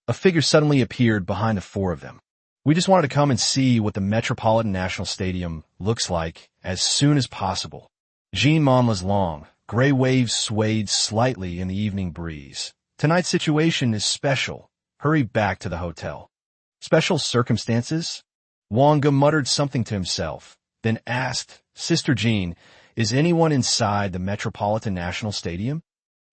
A figure suddenly appeared behind the four of them. We just wanted to come and see what the Metropolitan National Stadium looks like as soon as possible. Jean Monla's long, gray waves swayed slightly in the evening breeze. Tonight's situation is special. Hurry back to the hotel. Special circumstances? Wang Ge muttered something to himself, then asked, Sister Jean, is anyone inside the Metropolitan National Stadium?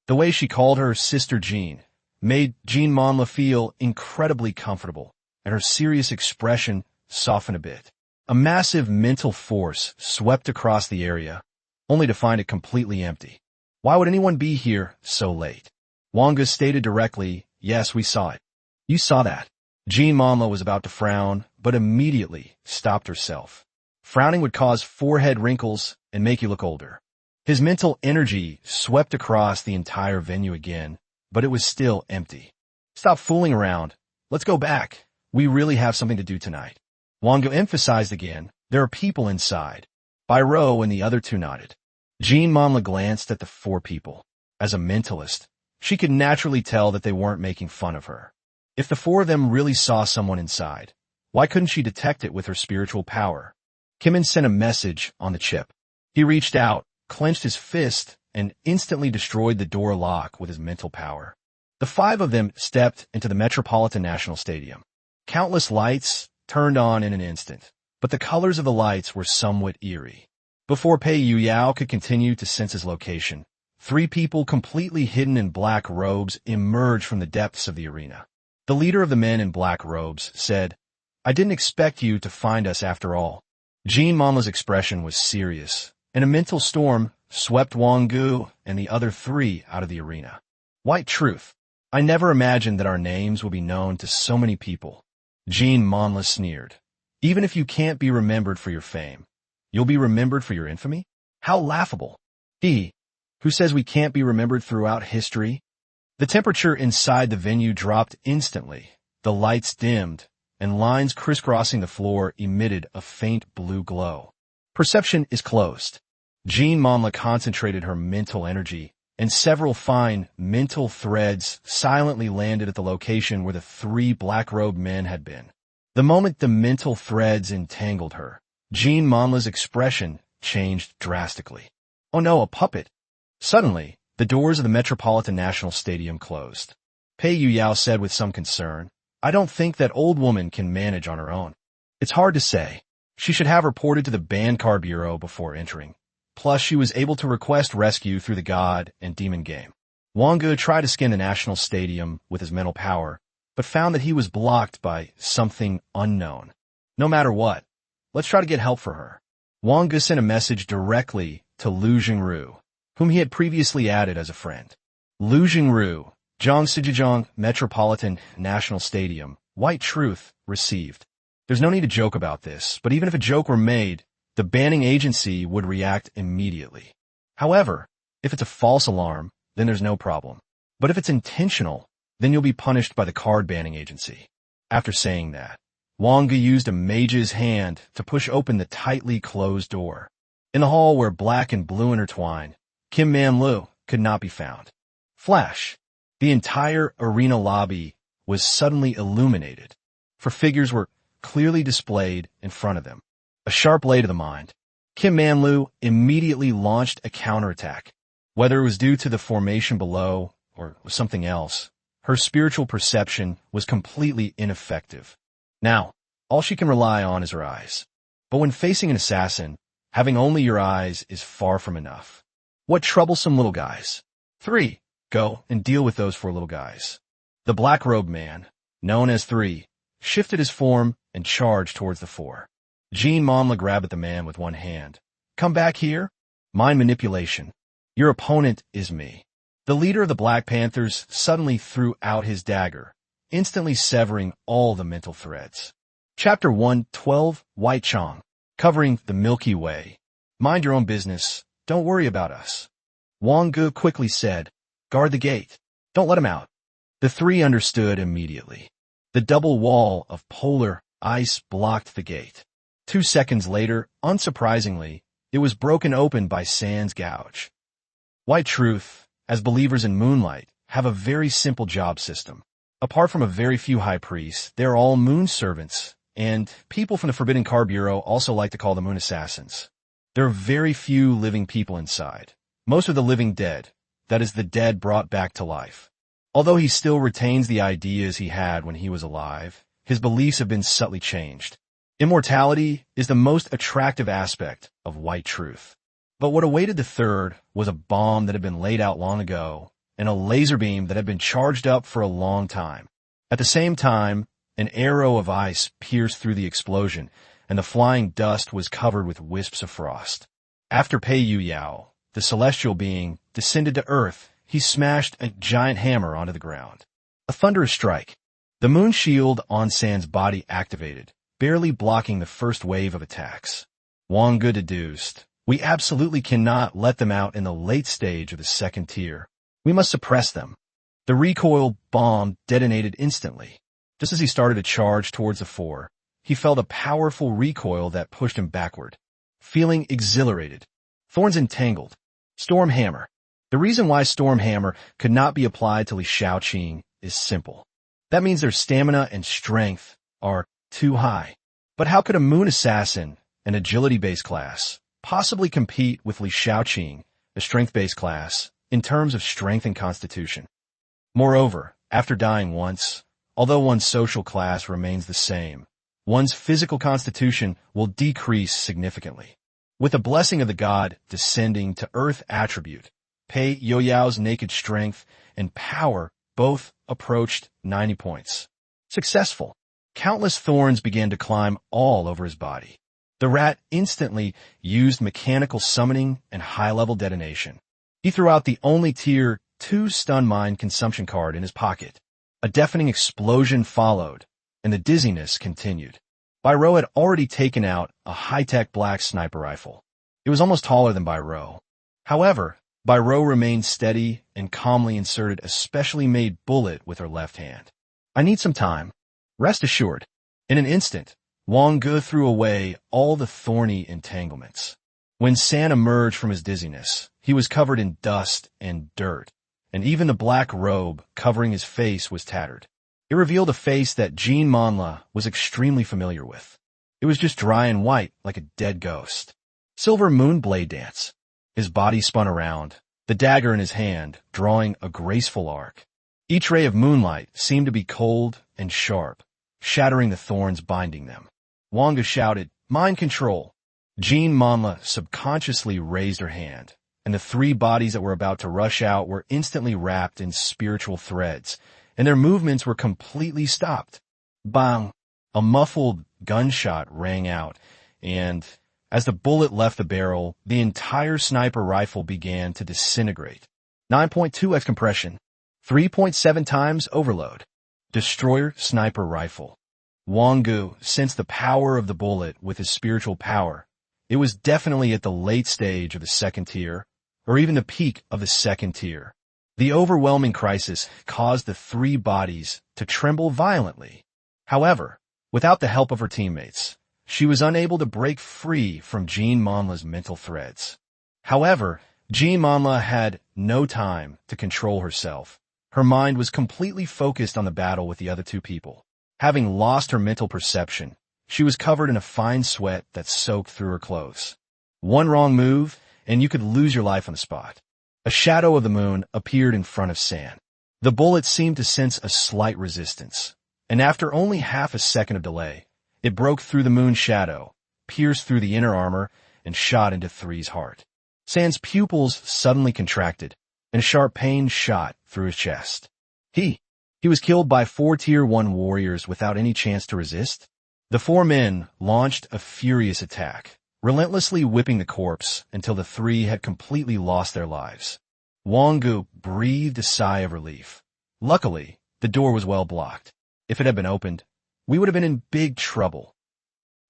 The way she called her Sister Jean made Jean Monla feel incredibly comfortable, and her serious expression softened a bit. A massive mental force swept across the area, only to find it completely empty. Why would anyone be here so late? Wang Ge stated directly, yes, we saw it. You saw that. Jean Monla was about to frown, but immediately stopped herself. Frowning would cause forehead wrinkles and make you look older. His mental energy swept across the entire venue again, but it was still empty. Stop fooling around. Let's go back. We really have something to do tonight. Wang Ge emphasized again, there are people inside. Biro and the other two nodded. Jean Monla glanced at the four people. As a mentalist, she could naturally tell that they weren't making fun of her. If the four of them really saw someone inside, why couldn't she detect it with her spiritual power? Kimmin sent a message on the chip. He reached out, clenched his fist, and instantly destroyed the door lock with his mental power. The five of them stepped into the Metropolitan National Stadium. Countless lights turned on in an instant, but the colors of the lights were somewhat eerie. Before Pei Yuyao could continue to sense his location, three people completely hidden in black robes emerged from the depths of the arena. The leader of the men in black robes said, I didn't expect you to find us after all. Jean Monla's expression was serious, and a mental storm swept Wang Ge and the other three out of the arena. White truth. I never imagined that our names would be known to so many people. Jean Monla sneered. Even if you can't be remembered for your fame, you'll be remembered for your infamy? How laughable. He, who says we can't be remembered throughout history? The temperature inside the venue dropped instantly. The lights dimmed, and lines crisscrossing the floor emitted a faint blue glow. Perception is closed. Jean Monla concentrated her mental energy, and several fine mental threads silently landed at the location where the three black-robed men had been. The moment the mental threads entangled her, Jean Monla's expression changed drastically. Oh no, a puppet! Suddenly, the doors of the Metropolitan National Stadium closed. Pei Yuyao said with some concern, I don't think that old woman can manage on her own. It's hard to say. She should have reported to the band car bureau before entering. Plus, she was able to request rescue through the God and Demon game. Wang Ge tried to scan the National Stadium with his mental power, but found that he was blocked by something unknown. No matter what, let's try to get help for her. Wang Ge sent a message directly to Lu Jingru, whom he had previously added as a friend. Lu Jingru, Zhongsijizhong Metropolitan National Stadium, White Truth, received. There's no need to joke about this, but even if a joke were made, the banning agency would react immediately. However, if it's a false alarm, then there's no problem. But if it's intentional, then you'll be punished by the card banning agency. After saying that, Wang Ge used a mage's hand to push open the tightly closed door. In the hall where black and blue intertwine, Kim Man Lu could not be found. Flash. The entire arena lobby was suddenly illuminated, for figures were clearly displayed in front of them. A sharp lay to the mind. Kim Man Lu immediately launched a counterattack. Whether it was due to the formation below or something else, her spiritual perception was completely ineffective. Now, all she can rely on is her eyes. But when facing an assassin, having only your eyes is far from enough. What troublesome little guys? 3. Go and deal with those 4 little guys. The black-robed man, known as 3, shifted his form and charged towards the 4. Jean Monla grabbed at the man with one hand. Come back here? Mind manipulation. Your opponent is me. The leader of the Black Panthers suddenly threw out his dagger, instantly severing all the mental threads. Chapter 1:12 White Chong, covering the Milky Way. Mind your own business. Don't worry about us. Wang Ge quickly said, guard the gate. Don't let him out. The 3 understood immediately. The double wall of polar ice blocked the gate. 2 seconds later, unsurprisingly, it was broken open by Sand's gouge. White Truth, as believers in moonlight, have a very simple job system. Apart from a very few high priests, they're all moon servants, and people from the Forbidden Car Bureau also like to call them moon assassins. There are very few living people inside. Most of the living dead, that is the dead brought back to life. Although he still retains the ideas he had when he was alive, his beliefs have been subtly changed. Immortality is the most attractive aspect of White Truth. But what awaited the 3rd was a bomb that had been laid out long ago, and a laser beam that had been charged up for a long time. At the same time, an arrow of ice pierced through the explosion, and the flying dust was covered with wisps of frost. After Pei Yu Yao, the celestial being, descended to earth, he smashed a giant hammer onto the ground. A thunderous strike. The moon shield on San's body activated, barely blocking the first wave of attacks. Wang Ge deduced, we absolutely cannot let them out in the late stage of the 2nd tier. We must suppress them. The recoil bomb detonated instantly. Just as he started to charge towards the 4, he felt a powerful recoil that pushed him backward. Feeling exhilarated. Thorns entangled. Storm Hammer. The reason why Storm Hammer could not be applied to Li Shaoqing is simple. That means their stamina and strength are too high. But how could a moon assassin, an agility-based class, possibly compete with Li Shaoqing, a strength-based class, in terms of strength and constitution? Moreover, after dying once, although one's social class remains the same, one's physical constitution will decrease significantly. With the blessing of the god descending to earth attribute, Pei Yoyao's naked strength and power both approached 90 points. Successful. Countless thorns began to climb all over his body. The rat instantly used mechanical summoning and high-level detonation. He threw out the only Tier 2 stun mine consumption card in his pocket. A deafening explosion followed, and the dizziness continued. Bairo had already taken out a high-tech black sniper rifle. It was almost taller than Bairo. However, Bairo remained steady and calmly inserted a specially made bullet with her left hand. I need some time. Rest assured. In an instant, Wang Ge threw away all the thorny entanglements. When San emerged from his dizziness, he was covered in dust and dirt, and even the black robe covering his face was tattered. It revealed a face that Jean Monla was extremely familiar with. It was just dry and white like a dead ghost. Silver Moon Blade Dance. His body spun around, the dagger in his hand drawing a graceful arc. Each ray of moonlight seemed to be cold and sharp, shattering the thorns binding them. Wang Ge shouted, mind control. Jean Monla subconsciously raised her hand, and the 3 bodies that were about to rush out were instantly wrapped in spiritual threads, and their movements were completely stopped. Bang! A muffled gunshot rang out, and as the bullet left the barrel, the entire sniper rifle began to disintegrate. 9.2x compression. 3.7 times overload. Destroyer sniper rifle. Wang Ge sensed the power of the bullet with his spiritual power. It was definitely at the late stage of the 2nd tier, or even the peak of the 2nd tier. The overwhelming crisis caused the 3 bodies to tremble violently. However, without the help of her teammates, she was unable to break free from Jean Monla's mental threads. However, Jean Monla had no time to control herself. Her mind was completely focused on the battle with the other 2 people. Having lost her mental perception, she was covered in a fine sweat that soaked through her clothes. One wrong move, and you could lose your life on the spot. A shadow of the moon appeared in front of San. The bullet seemed to sense a slight resistance, and after only half a second of delay, it broke through the moon's shadow, pierced through the inner armor and shot into Three's heart. San's pupils suddenly contracted, and a sharp pain shot through his chest. He was killed by 4 Tier 1 warriors without any chance to resist? The 4 men launched a furious attack, relentlessly whipping the corpse until the 3 had completely lost their lives. Wang Ge breathed a sigh of relief. Luckily, the door was well blocked. If it had been opened, we would have been in big trouble.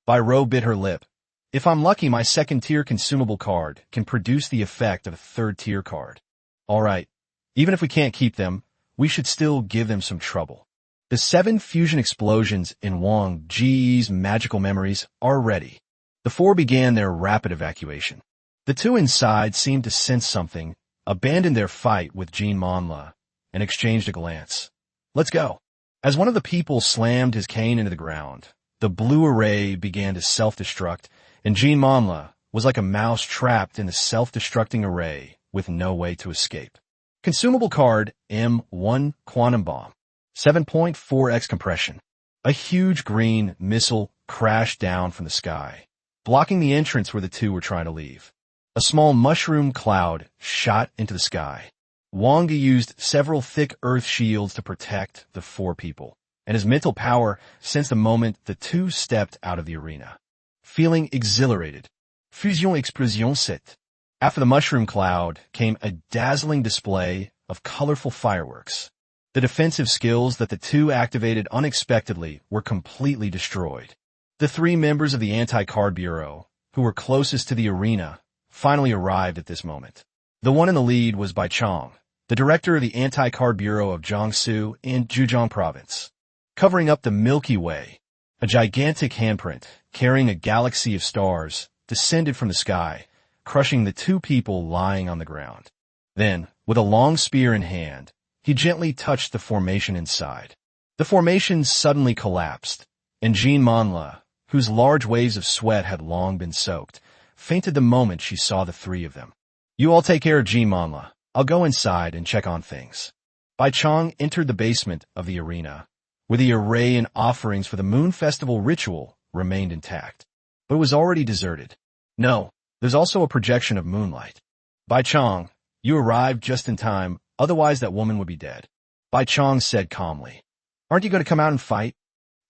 Bai Rou bit her lip. If I'm lucky, my 2nd tier consumable card can produce the effect of a 3rd tier card. All right, even if we can't keep them, we should still give them some trouble. The 7 fusion explosions in Wang Ge's magical memories are ready. The 4 began their rapid evacuation. The 2 inside seemed to sense something, abandoned their fight with Jean Manhwa, and exchanged a glance. Let's go. As one of the people slammed his cane into the ground, the blue array began to self-destruct, and Jean Manhwa was like a mouse trapped in the self-destructing array with no way to escape. Consumable card M1 Quantum Bomb. 7.4x compression. A huge green missile crashed down from the sky, blocking the entrance where the 2 were trying to leave. A small mushroom cloud shot into the sky. Wang Ge used several thick earth shields to protect the 4 people, and his mental power sensed the moment the 2 stepped out of the arena. Feeling exhilarated. Fusion explosion set. After the mushroom cloud came a dazzling display of colorful fireworks. The defensive skills that the 2 activated unexpectedly were completely destroyed. The 3 members of the Anti-Card Bureau, who were closest to the arena, finally arrived at this moment. The one in the lead was Bai Chong, the director of the Anti-Card Bureau of Jiangsu in Zhejiang Province. Covering up the Milky Way, a gigantic handprint carrying a galaxy of stars descended from the sky, crushing the 2 people lying on the ground. Then, with a long spear in hand, he gently touched the formation inside. The formation suddenly collapsed, and Jean Manhwa, whose large waves of sweat had long been soaked, fainted the moment she saw the 3 of them. You all take care of Jean Manhwa. I'll go inside and check on things. Bai Chong entered the basement of the arena, where the array and offerings for the Moon Festival ritual remained intact. But it was already deserted. No, there's also a projection of moonlight. Bai Chong, you arrived just in time, otherwise that woman would be dead. Bai Chong said calmly. Aren't you going to come out and fight?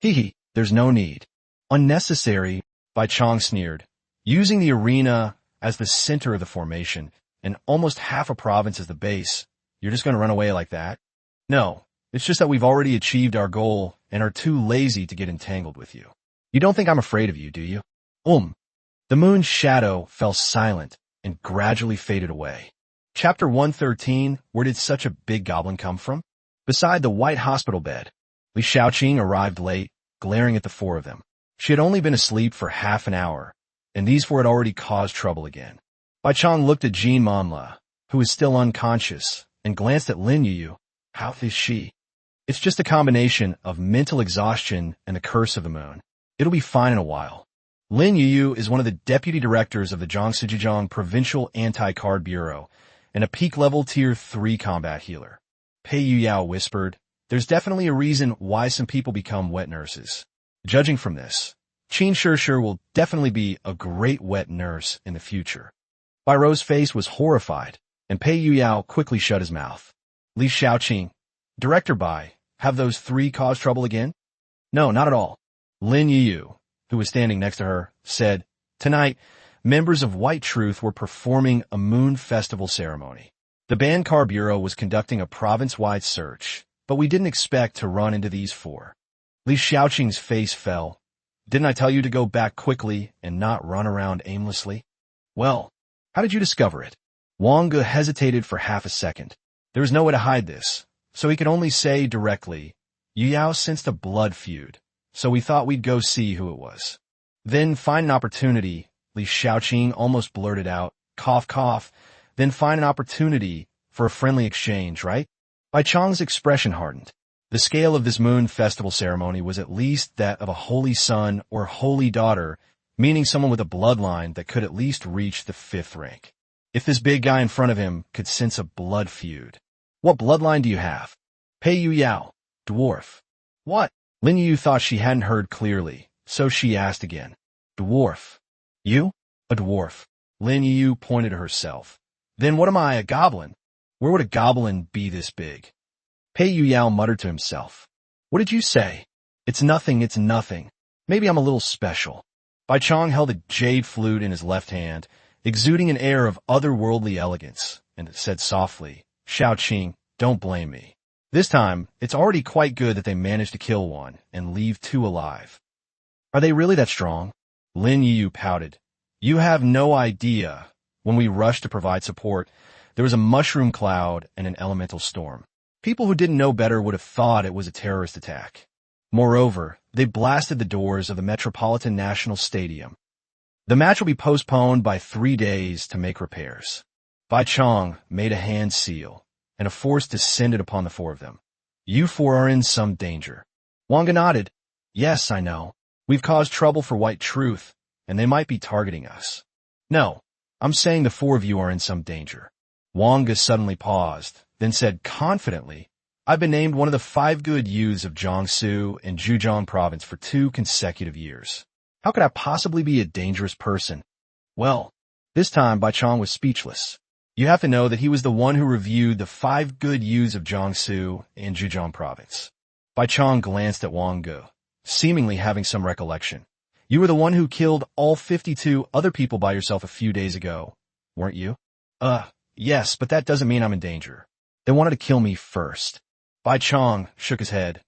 Hee, there's no need. Unnecessary, Bai Chong sneered. Using the arena as the center of the formation, and almost half a province as the base, you're just going to run away like that? No, it's just that we've already achieved our goal and are too lazy to get entangled with you. You don't think I'm afraid of you, do you? The moon's shadow fell silent and gradually faded away. Chapter 113, where did such a big goblin come from? Beside the white hospital bed, Li Shaoqing arrived late, glaring at the 4 of them. She had only been asleep for half an hour, and these 4 had already caused trouble again. Bai Chong looked at Jean Manhwa, who was still unconscious, and glanced at Lin Yu. How is she? It's just a combination of mental exhaustion and the curse of the moon. It'll be fine in a while. Lin Yu is one of the deputy directors of the Jiangsu Provincial Anti-Card Bureau, and a peak-level Tier 3 combat healer. Pei Yuyao whispered, there's definitely a reason why some people become wet nurses. Judging from this, Qin Shishir will definitely be a great wet nurse in the future. Bai Rou's face was horrified, and Pei Yuyao quickly shut his mouth. Li Shaoqing, Director Bai, have those 3 caused trouble again? No, not at all. Lin Yu, who was standing next to her, said, tonight, members of White Truth were performing a moon festival ceremony. The Bankar Bureau was conducting a province-wide search, but we didn't expect to run into these 4. Li Shaoqing's face fell. Didn't I tell you to go back quickly and not run around aimlessly? Well, how did you discover it? Wang Ge hesitated for half a second. There was no way to hide this, so he could only say directly, Yuyao sensed a blood feud, so we thought we'd go see who it was. Then find an opportunity, Li Shaoqing almost blurted out, cough cough, then find an opportunity for a friendly exchange, right? Bai Chong's expression hardened. The scale of this moon festival ceremony was at least that of a holy son or holy daughter, meaning someone with a bloodline that could at least reach the 5th rank. If this big guy in front of him could sense a blood feud. What bloodline do you have? Pei Yuyao, dwarf. What? Lin Yu thought she hadn't heard clearly, so she asked again. Dwarf. You? A dwarf. Lin Yu pointed to herself. Then what am I, a goblin? Where would a goblin be this big? Pei Yuyao muttered to himself. What did you say? It's nothing, it's nothing. Maybe I'm a little special. Bai Chong held a jade flute in his left hand, exuding an air of otherworldly elegance, and said softly, Shao Qing, don't blame me. This time, it's already quite good that they managed to kill one and leave two alive. Are they really that strong? Lin Yu pouted. You have no idea. When we rushed to provide support, there was a mushroom cloud and an elemental storm. People who didn't know better would have thought it was a terrorist attack. Moreover, they blasted the doors of the Metropolitan National Stadium. The match will be postponed by 3 days to make repairs. Bai Chong made a hand seal, and a force descended upon the four of them. You four are in some danger. Wang Ge nodded. Yes, I know. We've caused trouble for White Truth, and they might be targeting us. No, I'm saying the four of you are in some danger. Wang Ge suddenly paused, then said confidently, I've been named one of the 5 good youths of Jiangsu and Zhejiang province for 2 consecutive years. How could I possibly be a dangerous person? Well, this time Bai Chong was speechless. You have to know that he was the one who reviewed the 5 good youths of Jiangsu and Zhejiang province. Bai Chong glanced at Wang Ge, seemingly having some recollection. You were the one who killed all 52 other people by yourself a few days ago, weren't you? Yes, but that doesn't mean I'm in danger. They wanted to kill me first. Bai Chong shook his head.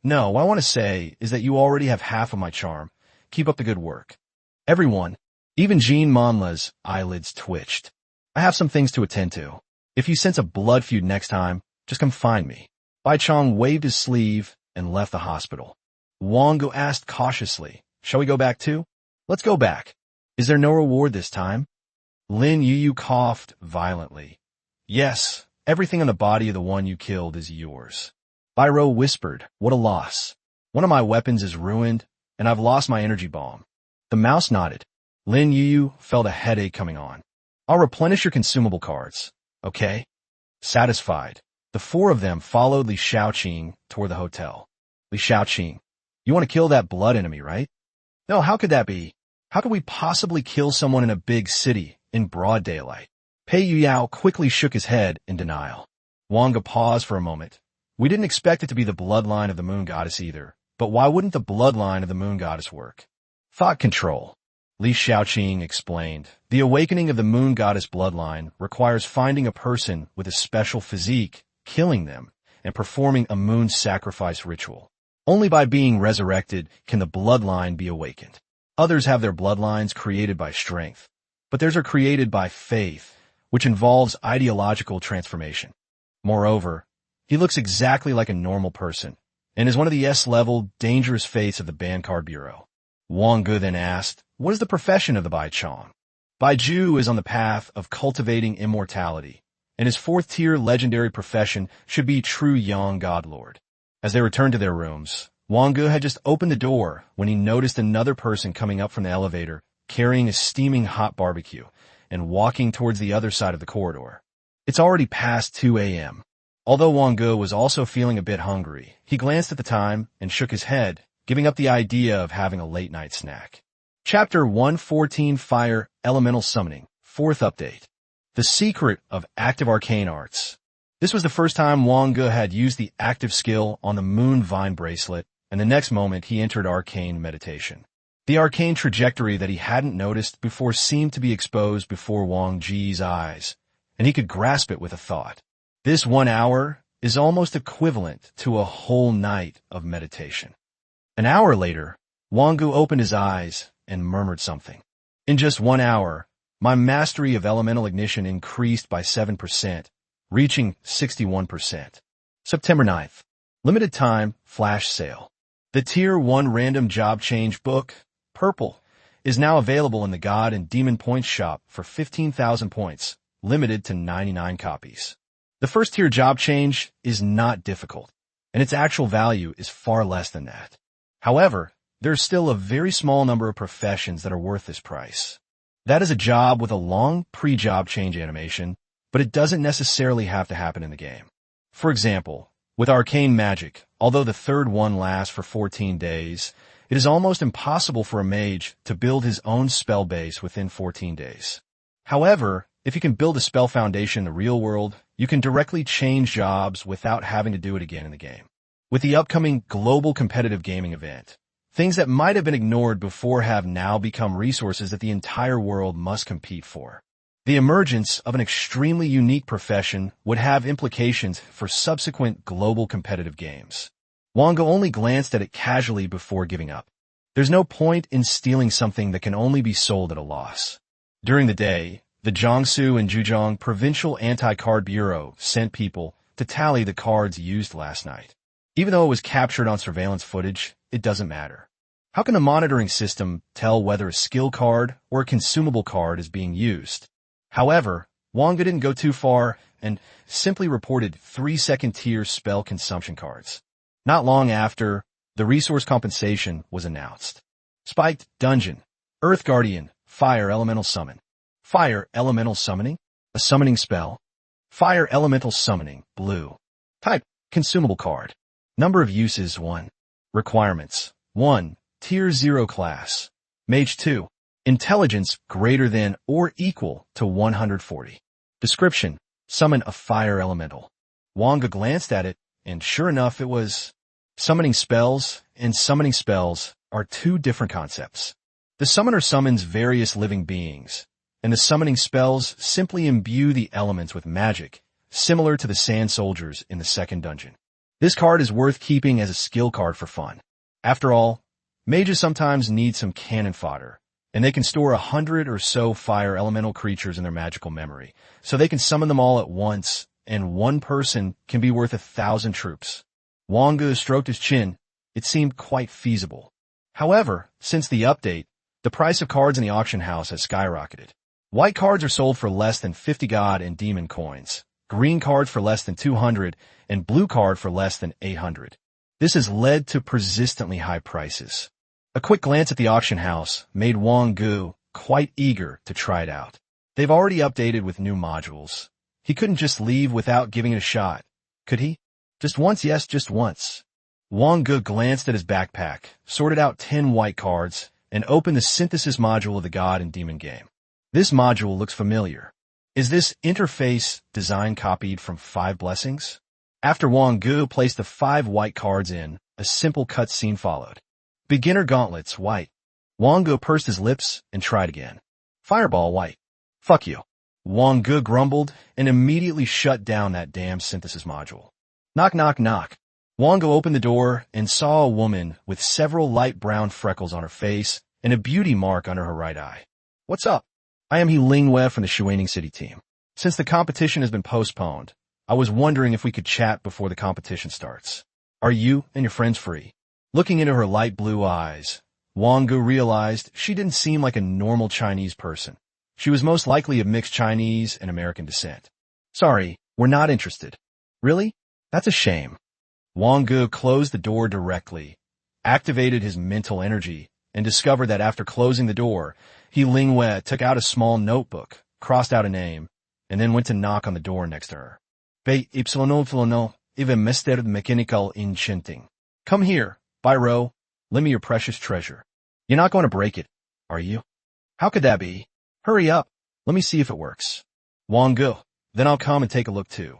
No, what I want to say is that you already have half of my charm. Keep up the good work. Everyone, even Jean Monla's eyelids twitched. I have some things to attend to. If you sense a blood feud next time, just come find me. Bai Chong waved his sleeve and left the hospital. Wang Ge asked cautiously, shall we go back too? Let's go back. Is there no reward this time? Lin Yu coughed violently. Yes, everything on the body of the one you killed is yours. Bai Ro whispered, what a loss. One of my weapons is ruined, and I've lost my energy bomb. The mouse nodded. Lin Yu felt a headache coming on. I'll replenish your consumable cards, okay? Satisfied, the 4 of them followed Li Shaoqing toward the hotel. Li Shaoqing, you want to kill that blood enemy, right? No, how could that be? How could we possibly kill someone in a big city in broad daylight? Pei Yuyao quickly shook his head in denial. Wang Ge paused for a moment. We didn't expect it to be the bloodline of the moon goddess either, but why wouldn't the bloodline of the moon goddess work? Thought control. Li Shaoqing explained, the awakening of the moon goddess bloodline requires finding a person with a special physique, killing them, and performing a moon sacrifice ritual. Only by being resurrected can the bloodline be awakened. Others have their bloodlines created by strength, but theirs are created by faith, which involves ideological transformation. Moreover, he looks exactly like a normal person, and is one of the S-level dangerous fates of the Ban Card Bureau. Wang Ge then asked, what is the profession of the Bai Chong? Bai Ju is on the path of cultivating immortality, and his 4th-tier legendary profession should be true Yang Godlord. As they returned to their rooms, Wang Ge had just opened the door when he noticed another person coming up from the elevator, carrying a steaming hot barbecue, and walking towards the other side of the corridor. It's already past 2 a.m. Although Wang Ge was also feeling a bit hungry, he glanced at the time and shook his head, giving up the idea of having a late-night snack. Chapter 114 Fire Elemental Summoning, 4th Update. The Secret of Active Arcane Arts. This was the first time Wang Ge had used the active skill on the Moon Vine Bracelet, and the next moment he entered arcane meditation. The arcane trajectory that he hadn't noticed before seemed to be exposed before Wang Ge's eyes, and he could grasp it with a thought. This 1 hour is almost equivalent to a whole night of meditation. An hour later, Wang Ge opened his eyes and murmured something. In just 1 hour, my mastery of elemental ignition increased by 7%, reaching 61%. September 9th. Limited time flash sale. The Tier 1 Random Job Change book, Purple, is now available in the God and Demon Points shop for 15,000 points, limited to 99 copies. The first tier job change is not difficult, and its actual value is far less than that. However, there's still a very small number of professions that are worth this price. That is a job with a long pre-job change animation, but it doesn't necessarily have to happen in the game. For example, with arcane magic, although the 3rd one lasts for 14 days, It is almost impossible for a mage to build his own spell base within 14 days. However, if you can build a spell foundation in the real world, you can directly change jobs without having to do it again in the game. With the upcoming global competitive gaming event, things that might have been ignored before have now become resources that the entire world must compete for. The emergence of an extremely unique profession would have implications for subsequent global competitive games. Wang Ge only glanced at it casually before giving up. There's no point in stealing something that can only be sold at a loss. During the day, the Jiangsu and Zhejiang Provincial Anti-Card Bureau sent people to tally the cards used last night. Even though it was captured on surveillance footage, it doesn't matter. How can a monitoring system tell whether a skill card or a consumable card is being used? However, Wang Ge didn't go too far and simply reported 3-second tier spell consumption cards. Not long after, the resource compensation was announced. Spiked Dungeon, Earth Guardian, Fire Elemental Summon. Fire Elemental Summoning? A summoning spell. Fire Elemental Summoning, blue. Type, consumable card. Number of uses, 1. Requirements, 1. Tier 0 class. Mage 2. Intelligence greater than or equal to 140. Description, summon a fire elemental. Wang Ge glanced at it, and sure enough it was. Summoning spells and summoning spells are two different concepts. The summoner summons various living beings, and the summoning spells simply imbue the elements with magic, similar to the Sand Soldiers in the second dungeon. This card is worth keeping as a skill card for fun. After all, mages sometimes need some cannon fodder, and they can store 100 or so fire elemental creatures in their magical memory, so they can summon them all at once, and one person can be worth 1,000 troops. Wang Ge stroked his chin. It seemed quite feasible. However, since the update, the price of cards in the auction house has skyrocketed. White cards are sold for less than 50 god and demon coins, green cards for less than 200, and blue card for less than 800. This has led to persistently high prices. A quick glance at the auction house made Wang Ge quite eager to try it out. They've already updated with new modules. He couldn't just leave without giving it a shot, could he? Just once, yes, just once. Wang Ge glanced at his backpack, sorted out 10 white cards, and opened the synthesis module of the God and Demon game. This module looks familiar. Is this interface design copied from 5 Blessings? After Wang Ge placed the 5 white cards in, a simple cutscene followed. Beginner Gauntlets, white. Wang Ge pursed his lips and tried again. Fireball, white. Fuck you. Wang Ge grumbled and immediately shut down that damn synthesis module. Knock, knock, knock. Wang Ge opened the door and saw a woman with several light brown freckles on her face and a beauty mark under her right eye. What's up? I am He Lingwei from the Shuaning City team. Since the competition has been postponed, I was wondering if we could chat before the competition starts. Are you and your friends free? Looking into her light blue eyes, Wang Ge realized she didn't seem like a normal Chinese person. She was most likely of mixed Chinese and American descent. Sorry, we're not interested. Really? That's a shame. Wang Ge closed the door directly, activated his mental energy, and discovered that after closing the door, He Lingwei took out a small notebook, crossed out a name, and then went to knock on the door next to her. Be ypsilono even mister mechanical enchanting. Come here, Biro, lend me your precious treasure. You're not going to break it, are you? How could that be? Hurry up, let me see if it works. Wang Ge, then I'll come and take a look too.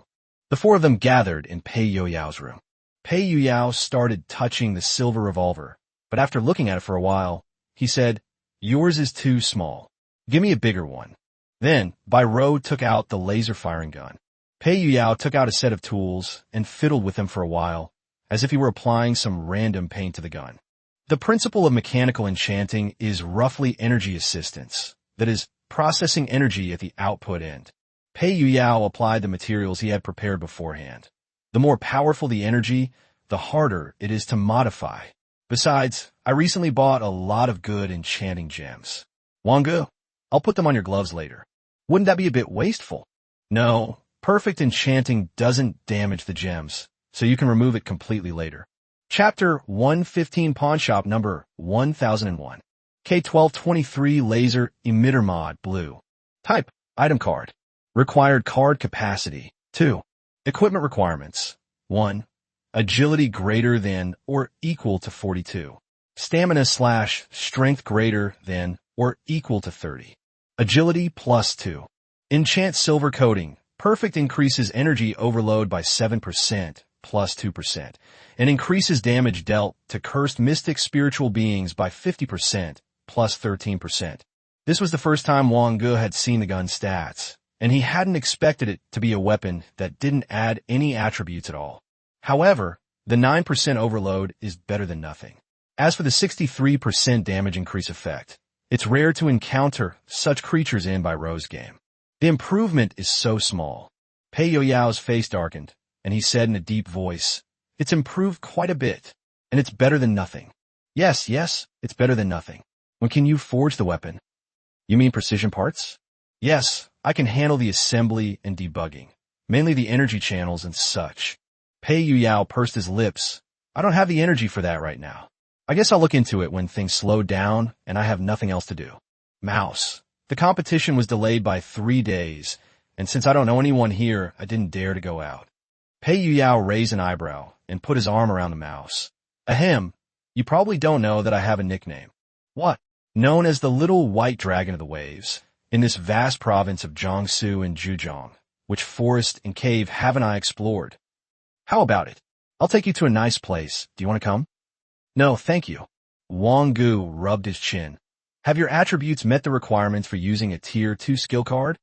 The 4 of them gathered in Pei Yoyao's room. Pei Yoyao started touching the silver revolver, but after looking at it for a while, he said, Yours is too small. Give me a bigger one. Then, Biro took out the laser firing gun. Pei Yoyao took out a set of tools and fiddled with them for a while, as if he were applying some random paint to the gun. The principle of mechanical enchanting is roughly energy assistance, that is, processing energy at the output end. Pei Yoyao applied the materials he had prepared beforehand. The more powerful the energy, the harder it is to modify. Besides, I recently bought a lot of good enchanting gems. Wang Ge, I'll put them on your gloves later. Wouldn't that be a bit wasteful? No, perfect enchanting doesn't damage the gems, so you can remove it completely later. Chapter 115 Pawnshop number 1001. K1223 Laser Emitter Mod Blue. Type, Item Card. Required Card Capacity, 2. Equipment Requirements, 1. Agility greater than or equal to 42. Stamina / strength greater than or equal to 30. Agility +2. Enchant silver coating. Perfect increases energy overload by 7%, +2%, and increases damage dealt to cursed mystic spiritual beings by 50%, +13%. This was the first time Wang Ge had seen the gun's stats, and he hadn't expected it to be a weapon that didn't add any attributes at all. However, the 9% overload is better than nothing. As for the 63% damage increase effect, it's rare to encounter such creatures in by Rose game. The improvement is so small. Pei Yoyao's face darkened, and he said in a deep voice, "It's improved quite a bit, and it's better than nothing." Yes, it's better than nothing. When can you forge the weapon? You mean precision parts? Yes, I can handle the assembly and debugging, mainly the energy channels and such. Pei Yoyao pursed his lips. I don't have the energy for that right now. I guess I'll look into it when things slow down and I have nothing else to do. Mouse. The competition was delayed by 3 days, and since I don't know anyone here, I didn't dare to go out. Pei Yoyao raised an eyebrow and put his arm around the mouse. Ahem, you probably don't know that I have a nickname. What? Known as the Little White Dragon of the Waves, in this vast province of Jiangsu and Zhejiang, which forest and cave haven't I explored? How about it? I'll take you to a nice place. Do you want to come? No, thank you. Wang Ge rubbed his chin. Have your attributes met the requirements for using a Tier 2 skill card?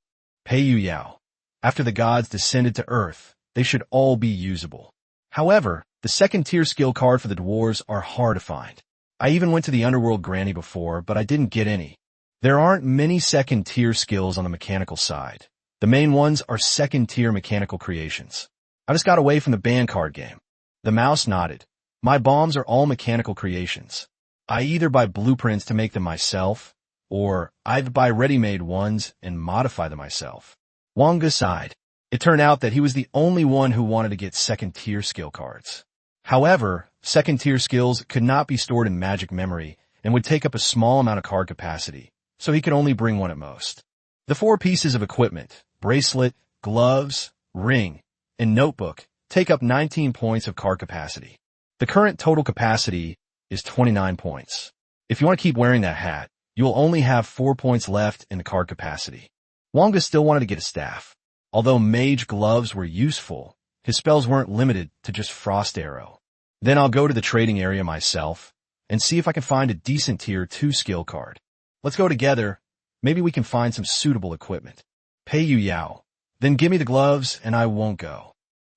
Pei Yoyao. After the gods descended to Earth, they should all be usable. However, the second-tier skill card for the dwarves are hard to find. I even went to the underworld granny before, but I didn't get any. There aren't many second-tier skills on the mechanical side. The main ones are second-tier mechanical creations. I just got away from the band card game. The mouse nodded. My bombs are all mechanical creations. I either buy blueprints to make them myself, or I buy ready-made ones and modify them myself. Wang Ge sighed. It turned out that he was the only one who wanted to get second-tier skill cards. However, second-tier skills could not be stored in magic memory and would take up a small amount of card capacity, so he could only bring one at most. The 4 pieces of equipment, bracelet, gloves, ring, and notebook, take up 19 points of card capacity. The current total capacity is 29 points. If you want to keep wearing that hat, you will only have 4 points left in the card capacity. Wang Ge still wanted to get a staff. Although mage gloves were useful, his spells weren't limited to just frost arrow. Then I'll go to the trading area myself and see if I can find a decent tier 2 skill card. Let's go together. Maybe we can find some suitable equipment. Pei Yoyao. Then give me the gloves and I won't go.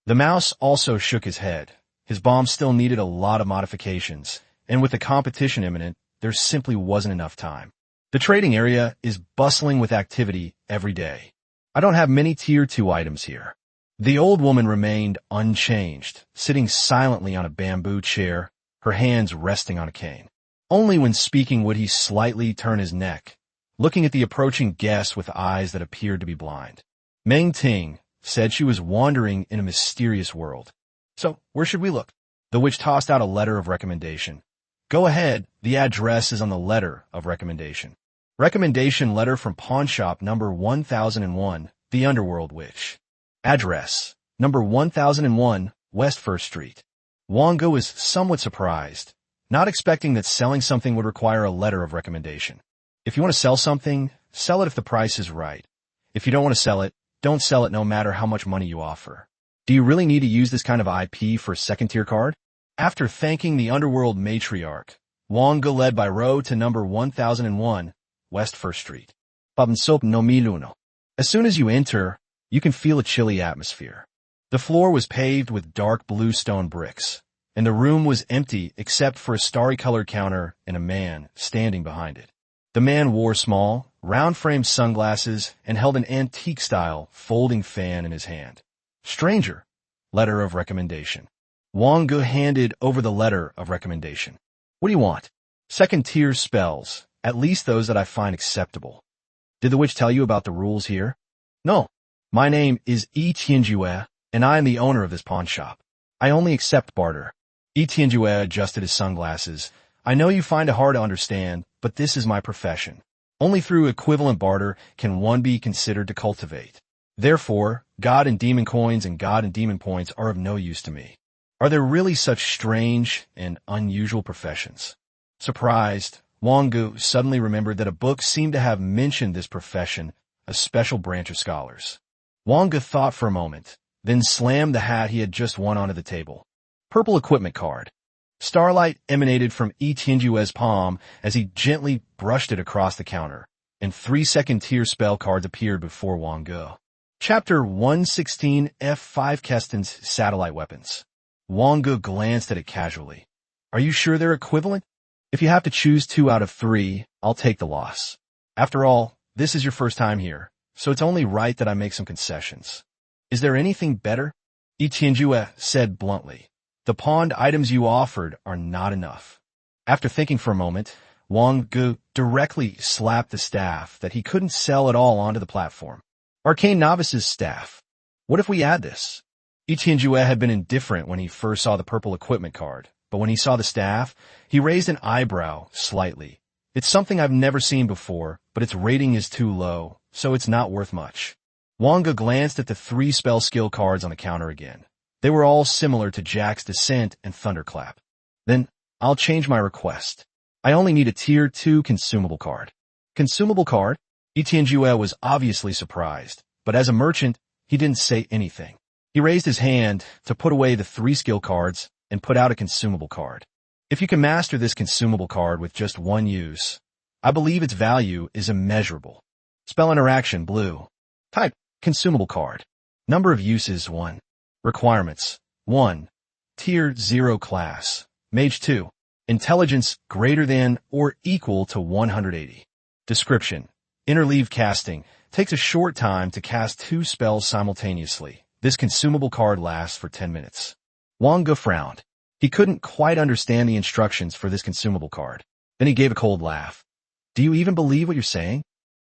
The mouse also shook his head. His bomb still needed a lot of modifications, and with the competition imminent, there simply wasn't enough time. The trading area is bustling with activity every day. I don't have many tier 2 items here. The old woman remained unchanged, sitting silently on a bamboo chair, her hands resting on a cane. Only when speaking would he slightly turn his neck, looking at the approaching guests with eyes that appeared to be blind. Meng Ting said she was wandering in a mysterious world. So, where should we look? The witch tossed out a letter of recommendation. Go ahead, the address is on the letter of recommendation. Recommendation letter from pawnshop number 1001, the Underworld Witch. Address, number 1001, West 1st Street. Wang Ge was somewhat surprised, not expecting that selling something would require a letter of recommendation. If you want to sell something, sell it if the price is right. If you don't want to sell it, don't sell it no matter how much money you offer. Do you really need to use this kind of IP for a second-tier card? After thanking the Underworld matriarch, Wang Ge led by row to number 1001, West 1st Street. No Miluno. As soon as you enter, you can feel a chilly atmosphere. The floor was paved with dark blue stone bricks, and the room was empty except for a starry-colored counter and a man standing behind it. The man wore small, round-framed sunglasses and held an antique-style folding fan in his hand. Stranger. Letter of recommendation. Wang Ge handed over the letter of recommendation. What do you want? Second-tier spells, at least those that I find acceptable. Did the witch tell you about the rules here? No. My name is Yi Tianjue, and I am the owner of this pawn shop. I only accept barter. Yi Tianjue adjusted his sunglasses. I know you find it hard to understand, but this is my profession. Only through equivalent barter can one be considered to cultivate. Therefore, god and demon coins and god and demon points are of no use to me. Are there really such strange and unusual professions? Surprised, Wang Ge suddenly remembered that a book seemed to have mentioned this profession, a special branch of scholars. Wang Ge thought for a moment, then slammed the hat he had just won onto the table. Purple equipment card. Starlight emanated from Tianjue's palm as he gently brushed it across the counter, and 3-second tier spell cards appeared before Wang Ge. Chapter 116 F5 Keston's Satellite Weapons. Wang Ge glanced at it casually. Are you sure they're equivalent? If you have to choose 2 out of 3, I'll take the loss. After all, this is your first time here, so it's only right that I make some concessions. Is there anything better? Tianjue said bluntly. The pawned items you offered are not enough. After thinking for a moment, Wang Ge directly slapped the staff that he couldn't sell at all onto the platform. Arcane Novice's staff. What if we add this? Tianjue had been indifferent when he first saw the purple equipment card, but when he saw the staff, he raised an eyebrow slightly. It's something I've never seen before, but its rating is too low, so it's not worth much. Wang Ge glanced at the 3 spell skill cards on the counter again. They were all similar to Jack's Descent and Thunderclap. Then, I'll change my request. I only need a Tier 2 consumable card. Consumable card? Tianjue was obviously surprised, but as a merchant, he didn't say anything. He raised his hand to put away the 3 skill cards and put out a consumable card. If you can master this consumable card with just 1 use, I believe its value is immeasurable. Spell interaction blue. Type, consumable card. Number of uses 1. Requirements 1. Tier 0 class. Mage 2. Intelligence greater than or equal to 180. Description. Interleave casting. Takes a short time to cast 2 spells simultaneously. This consumable card lasts for 10 minutes. Wang Ge frowned. He couldn't quite understand the instructions for this consumable card. Then he gave a cold laugh. Do you even believe what you're saying?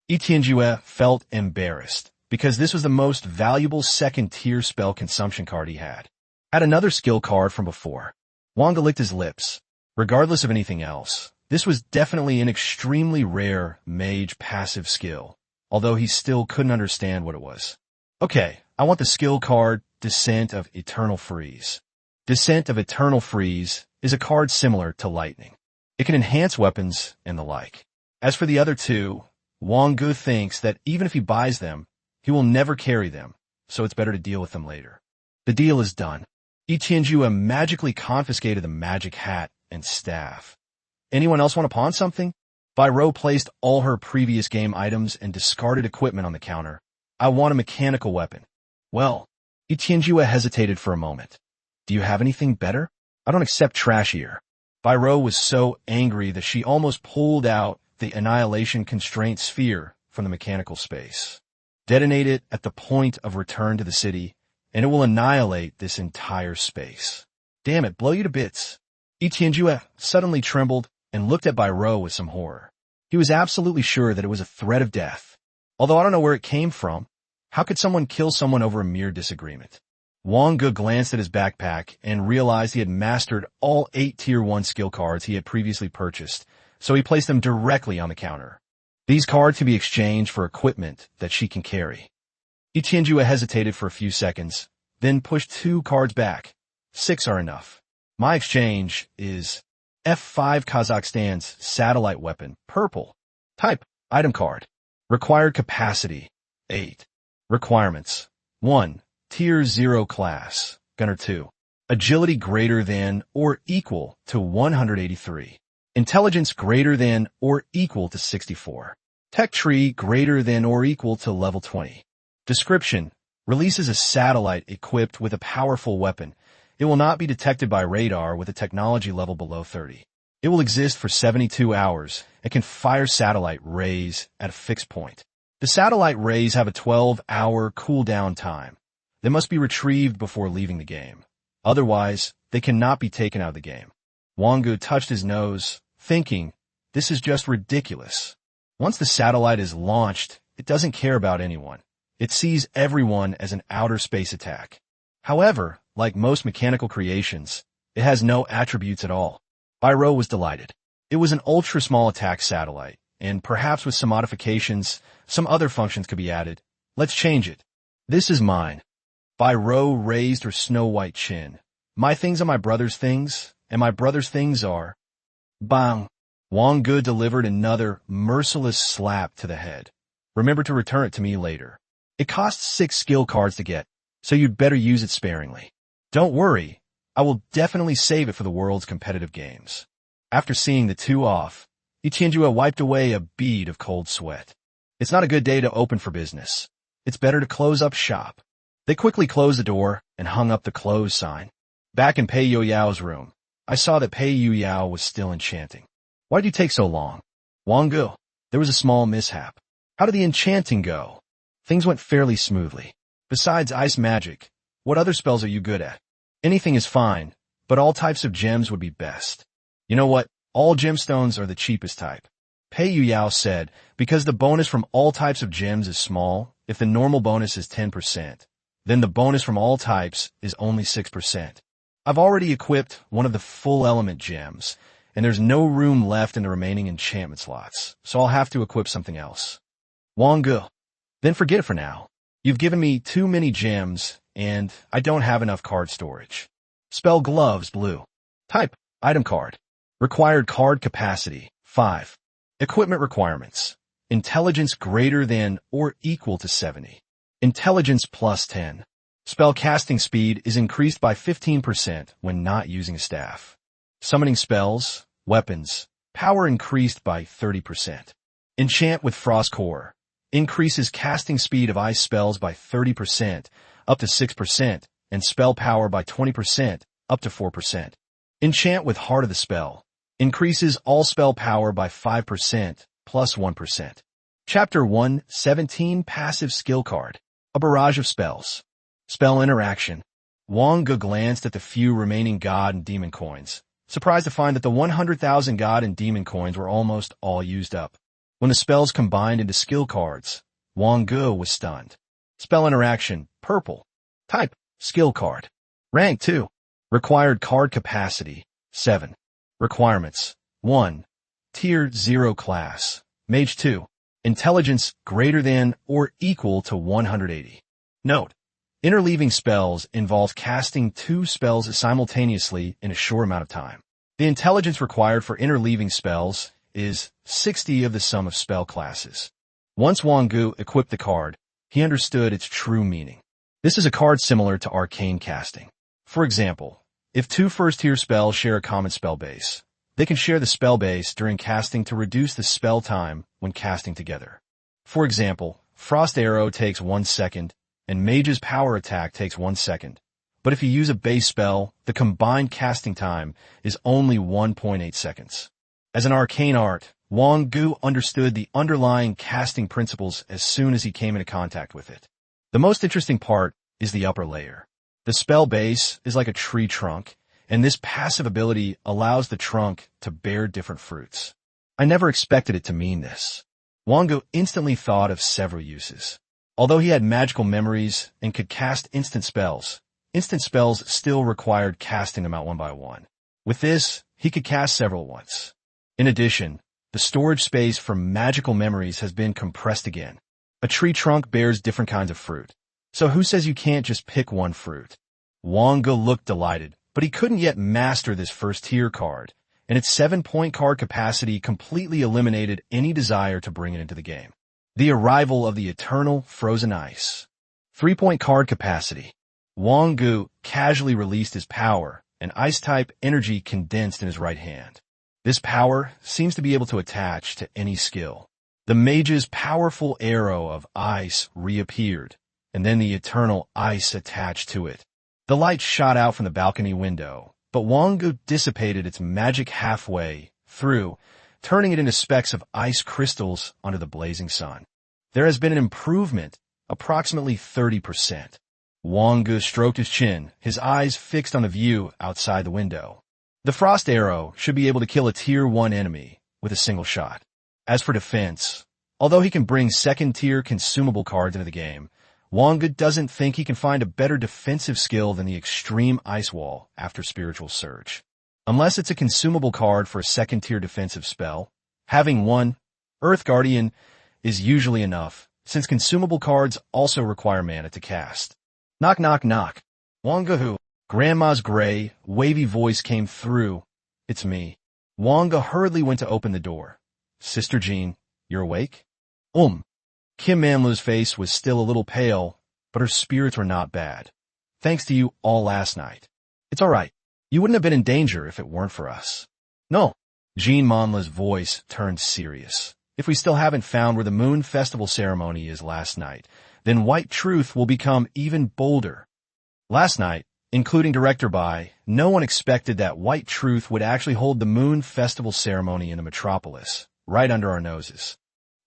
Tianjue felt embarrassed, because this was the most valuable second-tier spell consumption card he had. Had another skill card from before. Wang Ge licked his lips. Regardless of anything else, this was definitely an extremely rare mage passive skill, although he still couldn't understand what it was. Okay, I want the skill card, Descent of Eternal Freeze. Descent of Eternal Freeze is a card similar to Lightning. It can enhance weapons and the like. As for the other 2, Wang Ge thinks that even if he buys them, he will never carry them, so it's better to deal with them later. The deal is done. Tianjue magically confiscated the magic hat and staff. Anyone else want to pawn something? Bai placed all her previous game items and discarded equipment on the counter. I want a mechanical weapon. Well, Tianjue hesitated for a moment. Do you have anything better? I don't accept trash here. Bai was so angry that she almost pulled out the Annihilation Constraint Sphere from the mechanical space. Detonate it at the point of return to the city, and it will annihilate this entire space. Damn it, blow you to bits. Tianjue suddenly trembled and looked at Bai with some horror. He was absolutely sure that it was a threat of death. Although I don't know where it came from, how could someone kill someone over a mere disagreement? Wang Ge glanced at his backpack and realized he had mastered all 8 Tier 1 skill cards he had previously purchased, so he placed them directly on the counter. These cards can be exchanged for equipment that she can carry. Tianjue hesitated for a few seconds, then pushed 2 cards back. 6 are enough. My exchange is F5 Kazakhstan's Satellite Weapon, purple. Type, item card. Required capacity, 8. Requirements, 1. Tier 0 class, Gunner 2. Agility greater than or equal to 183. Intelligence greater than or equal to 64. Tech tree greater than or equal to level 20. Description. Releases a satellite equipped with a powerful weapon. It will not be detected by radar with a technology level below 30. It will exist for 72 hours and can fire satellite rays at a fixed point. The satellite rays have a 12-hour cooldown time. They must be retrieved before leaving the game. Otherwise, they cannot be taken out of the game. Wang Ge touched his nose, thinking, this is just ridiculous. Once the satellite is launched, it doesn't care about anyone. It sees everyone as an outer space attack. However, like most mechanical creations, it has no attributes at all. Bai was delighted. It was an ultra-small attack satellite, and perhaps with some modifications, some other functions could be added. Let's change it. This is mine. Bai raised her snow-white chin. My things are my brother's things, and my brother's things are... Bang! Wang Ge delivered another merciless slap to the head. Remember to return it to me later. It costs 6 skill cards to get, so you'd better use it sparingly. Don't worry, I will definitely save it for the world's competitive games. After seeing the two off, Ichinjua wiped away a bead of cold sweat. It's not a good day to open for business. It's better to close up shop. They quickly closed the door and hung up the close sign. Back in Pei Yuyao's room, I saw that Pei Yuyao was still enchanting. Why did you take so long? Wang Ge, there was a small mishap. How did the enchanting go? Things went fairly smoothly. Besides ice magic, what other spells are you good at? Anything is fine, but all types of gems would be best. You know what? All gemstones are the cheapest type. Pei Yuyao said, because the bonus from all types of gems is small, if the normal bonus is 10%, then the bonus from all types is only 6%. I've already equipped one of the full element gems, and there's no room left in the remaining enchantment slots, so I'll have to equip something else. Wang Ge, then forget it for now. You've given me too many gems, and I don't have enough card storage. Spell gloves blue. Type, item card. Required card capacity, 5. Equipment requirements. Intelligence greater than or equal to 70. Intelligence plus 10. Spell casting speed is increased by 15% when not using a staff. Summoning spells, weapons, power increased by 30%. Enchant with Frost Core. Increases casting speed of ice spells by 30%, up to 6%, and spell power by 20%, up to 4%. Enchant with Heart of the Spell. Increases all spell power by 5%, plus 1%. Chapter 1:17 Passive Skill Card. A barrage of spells. Spell interaction. Wang Ge glanced at the few remaining god and demon coins, surprised to find that the 100,000 god and demon coins were almost all used up. When the spells combined into skill cards, Wang Ge was stunned. Spell interaction, purple. Type, skill card. Rank 2. Required card capacity, 7. Requirements, 1. Tier 0 class. Mage 2. Intelligence greater than or equal to 180. Note, interleaving spells involves casting 2 spells simultaneously in a short amount of time. The intelligence required for interleaving spells is 60 of the sum of spell classes. Once Wang Ge equipped the card, he understood its true meaning. This is a card similar to arcane casting. For example, if 2 first-tier spells share a common spell base, they can share the spell base during casting to reduce the spell time when casting together. For example, Frost Arrow takes 1 second, and Mage's Power Attack takes 1 second. But if you use a base spell, the combined casting time is only 1.8 seconds. As an arcane art, Wang Ge understood the underlying casting principles as soon as he came into contact with it. The most interesting part is the upper layer. The spell base is like a tree trunk, and this passive ability allows the trunk to bear different fruits. I never expected it to mean this. Wang Ge instantly thought of several uses. Although he had magical memories and could cast instant spells still required casting them out one by one. With this, he could cast several at once. In addition, the storage space for magical memories has been compressed again. A tree trunk bears different kinds of fruit. So who says you can't just pick one fruit? Wang Ge looked delighted, but he couldn't yet master this first-tier card, and its 7-point card capacity completely eliminated any desire to bring it into the game. The arrival of the eternal frozen ice. 3-point card capacity. Wang Ge casually released his power, and ice-type energy condensed in his right hand. This power seems to be able to attach to any skill. The mage's powerful arrow of ice reappeared, and then the eternal ice attached to it. The light shot out from the balcony window, but Wang Ge dissipated its magic halfway through, turning it into specks of ice crystals under the blazing sun. There has been an improvement, approximately 30%. Wang Ge stroked his chin, his eyes fixed on the view outside the window. The frost arrow should be able to kill a tier 1 enemy with a single shot. As for defense, although he can bring second-tier consumable cards into the game, Wang Ge doesn't think he can find a better defensive skill than the extreme ice wall after spiritual surge. Unless it's a consumable card for a second-tier defensive spell, having one Earth Guardian is usually enough, since consumable cards also require mana to cast. Knock knock knock. Wang Ge who? Grandma's gray, wavy voice came through. It's me. Wang Ge hurriedly went to open the door. Sister Jean, you're awake? Kim Manlu's face was still a little pale, but her spirits were not bad. Thanks to you all last night. It's all right. You wouldn't have been in danger if it weren't for us. No. Jean Manla's voice turned serious. If we still haven't found where the Moon Festival ceremony is last night, then White Truth will become even bolder. Last night, including Director Bai, no one expected that White Truth would actually hold the Moon Festival ceremony in the metropolis, right under our noses.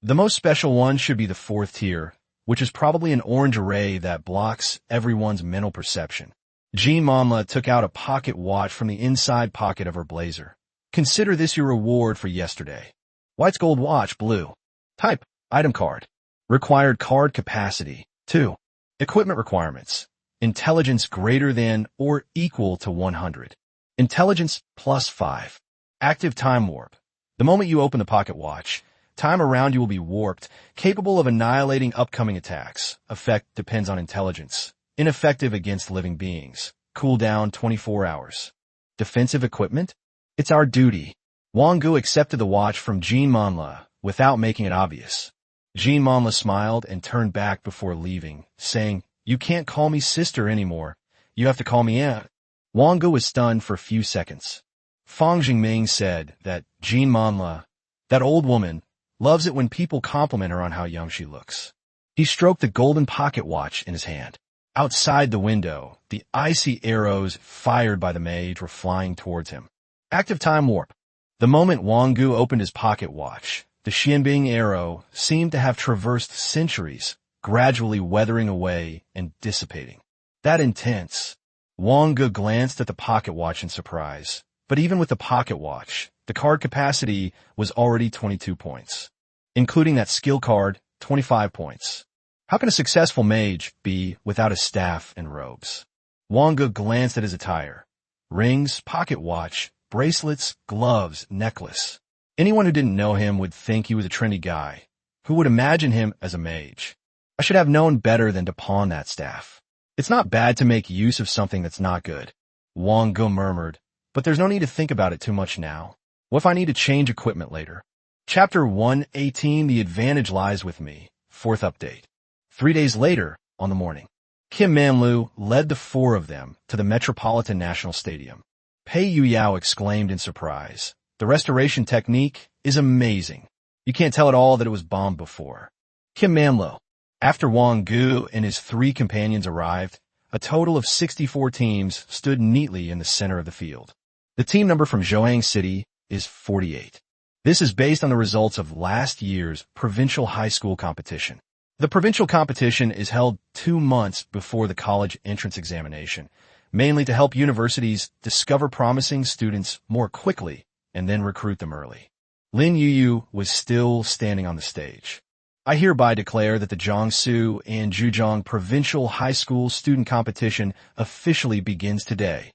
The most special one should be the fourth tier, which is probably an orange array that blocks everyone's mental perception. Jean Manla took out a pocket watch from the inside pocket of her blazer. Consider this your reward for yesterday. White's gold watch, blue. Type, item card. Required card capacity, 2. Equipment requirements. Intelligence greater than or equal to 100. Intelligence plus 5. Active time warp. The moment you open the pocket watch, time around you will be warped, capable of annihilating upcoming attacks. Effect depends on intelligence. Ineffective against living beings. Cooldown 24 hours. Defensive equipment? It's our duty. Wang Ge accepted the watch from Jean Manla without making it obvious. Jean Manla smiled and turned back before leaving, saying, You can't call me sister anymore. You have to call me aunt. Wang Ge was stunned for a few seconds. Fang Jingming said that Jean Manla, that old woman, loves it when people compliment her on how young she looks. He stroked the golden pocket watch in his hand. Outside the window, the icy arrows fired by the mage were flying towards him. Active time warp. The moment Wang Ge opened his pocket watch, the Xianbing arrow seemed to have traversed centuries, gradually weathering away and dissipating. That intense. Wang Ge glanced at the pocket watch in surprise. But even with the pocket watch, the card capacity was already 22 points. Including that skill card, 25 points. How can a successful mage be without a staff and robes? Wang Ge glanced at his attire. Rings, pocket watch, bracelets, gloves, necklace. Anyone who didn't know him would think he was a trendy guy, who would imagine him as a mage. I should have known better than to pawn that staff. It's not bad to make use of something that's not good, Wang Ge murmured, but there's no need to think about it too much now. What if I need to change equipment later? Chapter 118, The Advantage Lies With Me, 4th update. 3 days later, on the morning, Kim Manlu led the 4 of them to the Metropolitan National Stadium. Pei Yuyao exclaimed in surprise. The restoration technique is amazing. You can't tell at all that it was bombed before. Kim Manlu. After Wang Ge and his 3 companions arrived, a total of 64 teams stood neatly in the center of the field. The team number from Zhoang City is 48. This is based on the results of last year's provincial high school competition. The provincial competition is held 2 months before the college entrance examination, mainly to help universities discover promising students more quickly and then recruit them early. Lin Yuyu was still standing on the stage. I hereby declare that the Jiangsu and Zhejiang Provincial High School Student Competition officially begins today.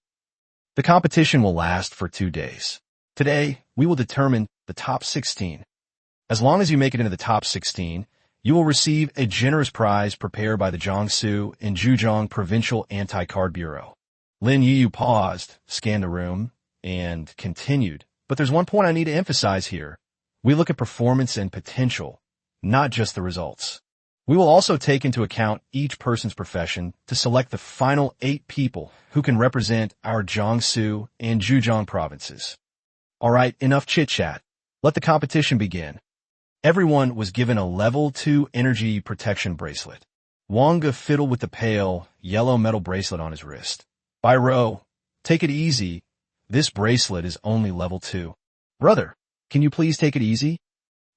The competition will last for 2 days. Today, we will determine the top 16. As long as you make it into the top 16, you will receive a generous prize prepared by the Jiangsu and Zhejiang Provincial Anti-Card Bureau. Lin Yu paused, scanned the room, and continued. But there's one point I need to emphasize here. We look at performance and potential, not just the results. We will also take into account each person's profession to select the final 8 people who can represent our Jiangsu and Zhejiang provinces. All right, enough chit-chat. Let the competition begin. Everyone was given a level 2 energy protection bracelet. Wang Ge fiddled with the pale, yellow metal bracelet on his wrist. By Ro, take it easy. This bracelet is only level 2. Brother, can you please take it easy?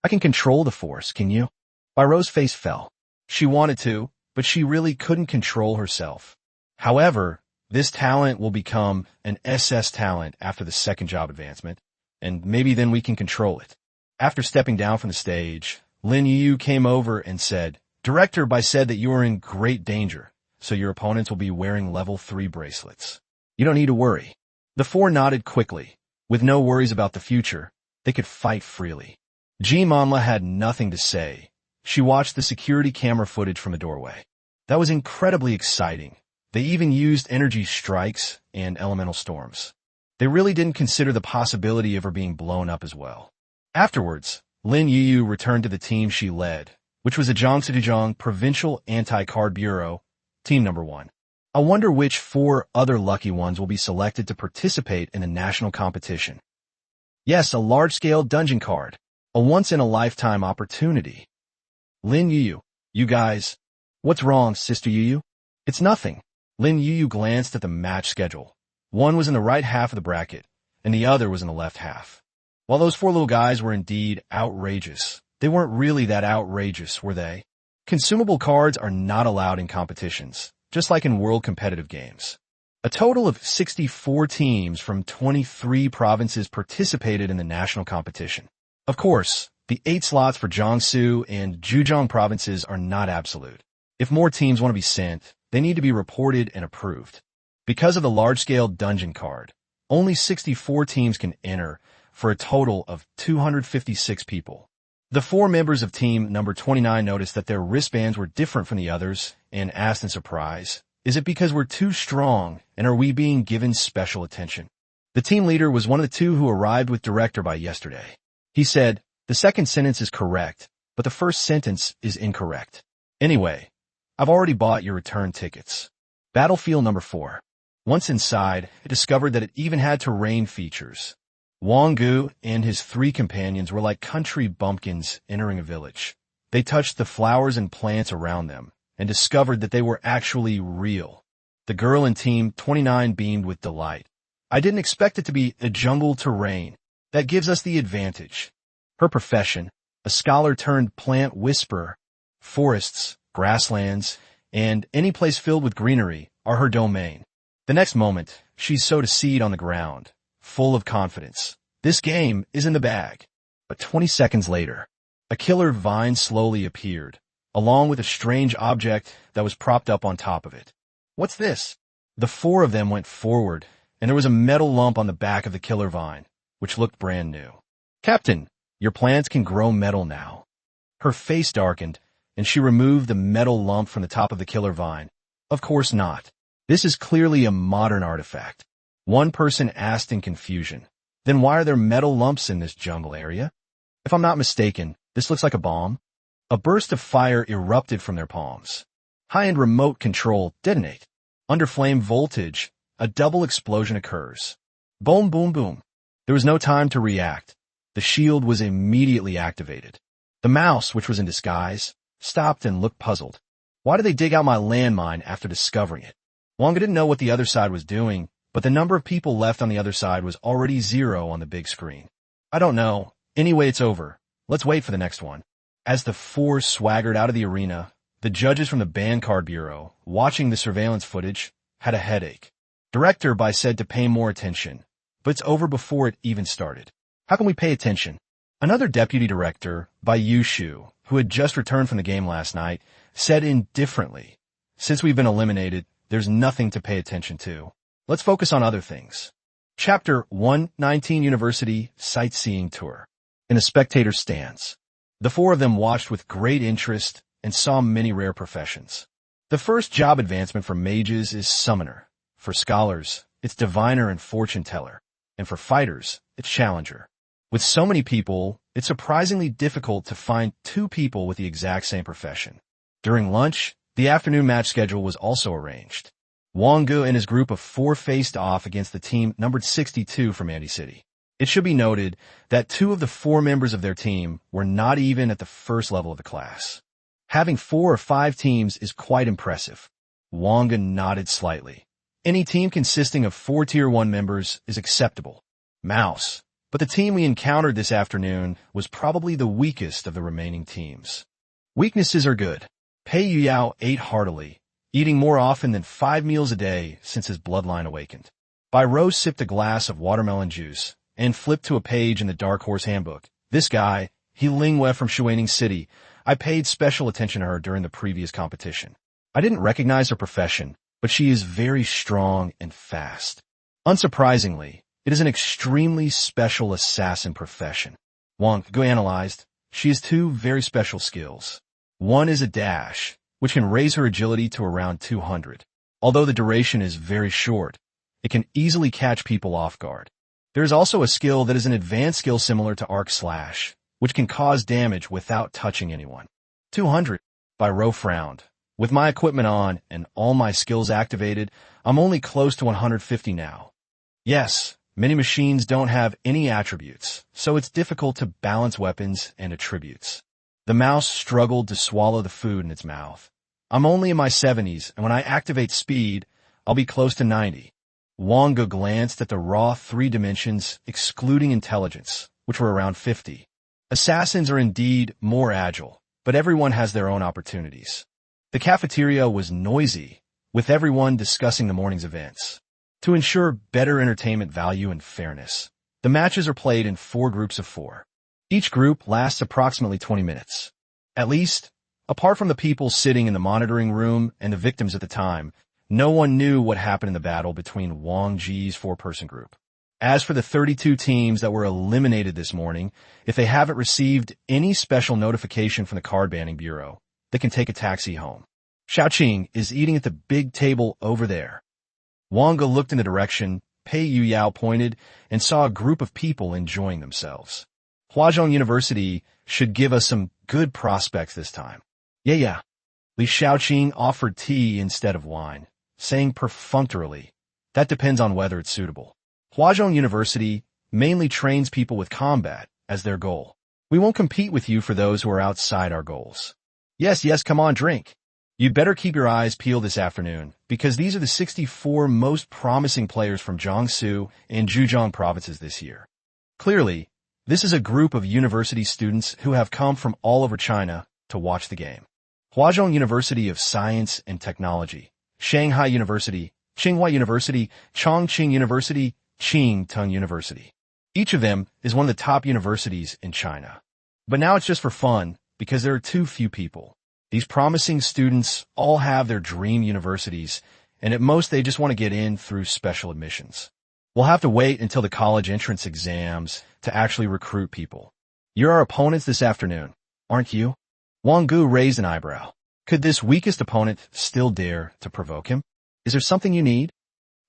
I can control the force, can you? By Ro's face fell. She wanted to, but she really couldn't control herself. However, this talent will become an SS talent after the second job advancement, and maybe then we can control it. After stepping down from the stage, Lin Yu came over and said, Director Bai said that you are in great danger, so your opponents will be wearing level 3 bracelets. You don't need to worry. The 4 nodded quickly. With no worries about the future, they could fight freely. Jean Manla had nothing to say. She watched the security camera footage from the doorway. That was incredibly exciting. They even used energy strikes and elemental storms. They really didn't consider the possibility of her being blown up as well. Afterwards, Lin Yiyu returned to the team she led, which was the Jiangsu Provincial Anti-Card Bureau, Team Number 1. I wonder which 4 other lucky ones will be selected to participate in the national competition. Yes, a large-scale dungeon card. A once-in-a-lifetime opportunity. Lin Yiyu, you guys. What's wrong, Sister Yiyu? It's nothing. Lin Yiyu glanced at the match schedule. One was in the right half of the bracket, and the other was in the left half. While those 4 little guys were indeed outrageous, they weren't really that outrageous, were they? Consumable cards are not allowed in competitions, just like in world competitive games. A total of 64 teams from 23 provinces participated in the national competition. Of course, the 8 slots for Jiangsu and Zhejiang provinces are not absolute. If more teams want to be sent, they need to be reported and approved. Because of the large-scale dungeon card, only 64 teams can enter for a total of 256 people. The 4 members of team number 29 noticed that their wristbands were different from the others and asked in surprise, "Is it because we're too strong, and are we being given special attention?" The team leader was one of the 2 who arrived with director by yesterday. He said, "The second sentence is correct, but the first sentence is incorrect. Anyway, I've already bought your return tickets." Battlefield number 4. Once inside, it discovered that it even had terrain features. Wang Ge and his 3 companions were like country bumpkins entering a village. They touched the flowers and plants around them and discovered that they were actually real. The girl in Team 29 beamed with delight. "I didn't expect it to be a jungle terrain. That gives us the advantage." Her profession, a scholar turned plant whisperer, forests, grasslands, and any place filled with greenery are her domain. The next moment, she sowed a seed on the ground, full of confidence. This game is in the bag. But 20 seconds later, a killer vine slowly appeared, along with a strange object that was propped up on top of it. "What's this?" The 4 of them went forward, and there was a metal lump on the back of the killer vine, which looked brand new. "Captain, your plants can grow metal now." Her face darkened, and she removed the metal lump from the top of the killer vine. "Of course not. This is clearly a modern artifact." One person asked in confusion, "Then why are there metal lumps in this jungle area? If I'm not mistaken, this looks like a bomb." A burst of fire erupted from their palms. High-end remote control detonate. Under flame voltage, a double explosion occurs. Boom, boom, boom. There was no time to react. The shield was immediately activated. The mouse, which was in disguise, stopped and looked puzzled. Why did they dig out my landmine after discovering it? Wang Ge didn't know what the other side was doing, but the number of people left on the other side was already 0 on the big screen. "I don't know. Anyway, it's over. Let's wait for the next one." As the 4 swaggered out of the arena, the judges from the Band Card Bureau, watching the surveillance footage, had a headache. Director Bai said to pay more attention, but it's over before it even started. "How can we pay attention?" Another deputy director, Bai Yushu, who had just returned from the game last night, said indifferently, "Since we've been eliminated, there's nothing to pay attention to. Let's focus on other things." Chapter 119 University Sightseeing Tour. In a spectator's stance, the 4 of them watched with great interest and saw many rare professions. The first job advancement for mages is summoner. For scholars, it's diviner and fortune teller. And for fighters, it's challenger. With so many people, it's surprisingly difficult to find 2 people with the exact same profession. During lunch, the afternoon match schedule was also arranged. Wang Ge and his group of 4 faced off against the team numbered 62 from Andy City. It should be noted that 2 of the 4 members of their team were not even at the first level of the class. Having 4 or 5 teams is quite impressive. Wang Ge nodded slightly. Any team consisting of 4 Tier 1 members is acceptable. Mouse. But the team we encountered this afternoon was probably the weakest of the remaining teams. Weaknesses are good. Pei Yuyao ate heartily, eating more often than 5 meals a day since his bloodline awakened. Bai Rose sipped a glass of watermelon juice and flipped to a page in the Dark Horse Handbook. This guy, He Lingwei from Shuaning City. I paid special attention to her during the previous competition. I didn't recognize her profession, but she is very strong and fast. Unsurprisingly, it is an extremely special assassin profession. Wang Ge analyzed. She has 2 very special skills. One is a dash, which can raise her agility to around 200. Although the duration is very short, It can easily catch people off guard. There is also a skill that is an advanced skill similar to Arc Slash, which can cause damage without touching anyone. 200. By Ro frowned. With my equipment on and all my skills activated, I'm only close to 150 now. Yes, many machines don't have any attributes, so it's difficult to balance weapons and attributes. The mouse struggled to swallow the food in its mouth. I'm only in my 70s, and when I activate speed, I'll be close to 90. Wang Ge glanced at the raw 3 dimensions, excluding intelligence, which were around 50. Assassins are indeed more agile, but everyone has their own opportunities. The cafeteria was noisy, with everyone discussing the morning's events. To ensure better entertainment value and fairness, the matches are played in 4 groups of 4. Each group lasts approximately 20 minutes. At least, apart from the people sitting in the monitoring room and the victims at the time, no one knew what happened in the battle between Wang Ge's 4-person group. As for the 32 teams that were eliminated this morning, if they haven't received any special notification from the card banning bureau, they can take a taxi home. Xiaoqing is eating at the big table over there. Wang Ge looked in the direction Pei Yuyao pointed and saw a group of people enjoying themselves. Huazhong University should give us some good prospects this time. Yeah. Li Xiaoqing offered tea instead of wine, saying perfunctorily, that depends on whether it's suitable. Huazhong University mainly trains people with combat as their goal. We won't compete with you for those who are outside our goals. Yes, come on, drink. You'd better keep your eyes peeled this afternoon, because these are the 64 most promising players from Jiangsu and Zhejiang provinces this year. Clearly, this is a group of university students who have come from all over China to watch the game. Huazhong University of Science and Technology, Shanghai University, Tsinghua University, Chongqing University, Qingtung University. Each of them is one of the top universities in China. But now it's just for fun, because there are too few people. These promising students all have their dream universities, and at most they just want to get in through special admissions. We'll have to wait until the college entrance exams to actually recruit people. You're our opponents this afternoon, aren't you? Wang Ge raised an eyebrow. Could this weakest opponent still dare to provoke him? Is there something you need?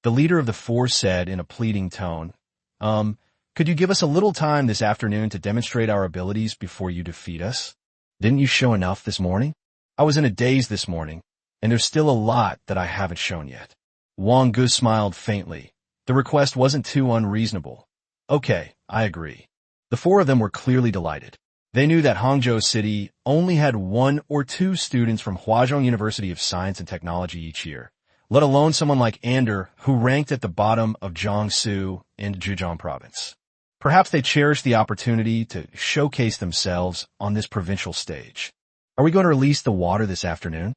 The leader of the 4 said in a pleading tone, could you give us a little time this afternoon to demonstrate our abilities before you defeat us? Didn't you show enough this morning? I was in a daze this morning, and there's still a lot that I haven't shown yet. Wang Ge smiled faintly. The request wasn't too unreasonable. Okay, I agree. The 4 of them were clearly delighted. They knew that Hangzhou City only had 1 or 2 students from Huazhong University of Science and Technology each year, let alone someone like Ander, who ranked at the bottom of Jiangsu and Zhejiang province. Perhaps they cherished the opportunity to showcase themselves on this provincial stage. Are we going to release the water this afternoon?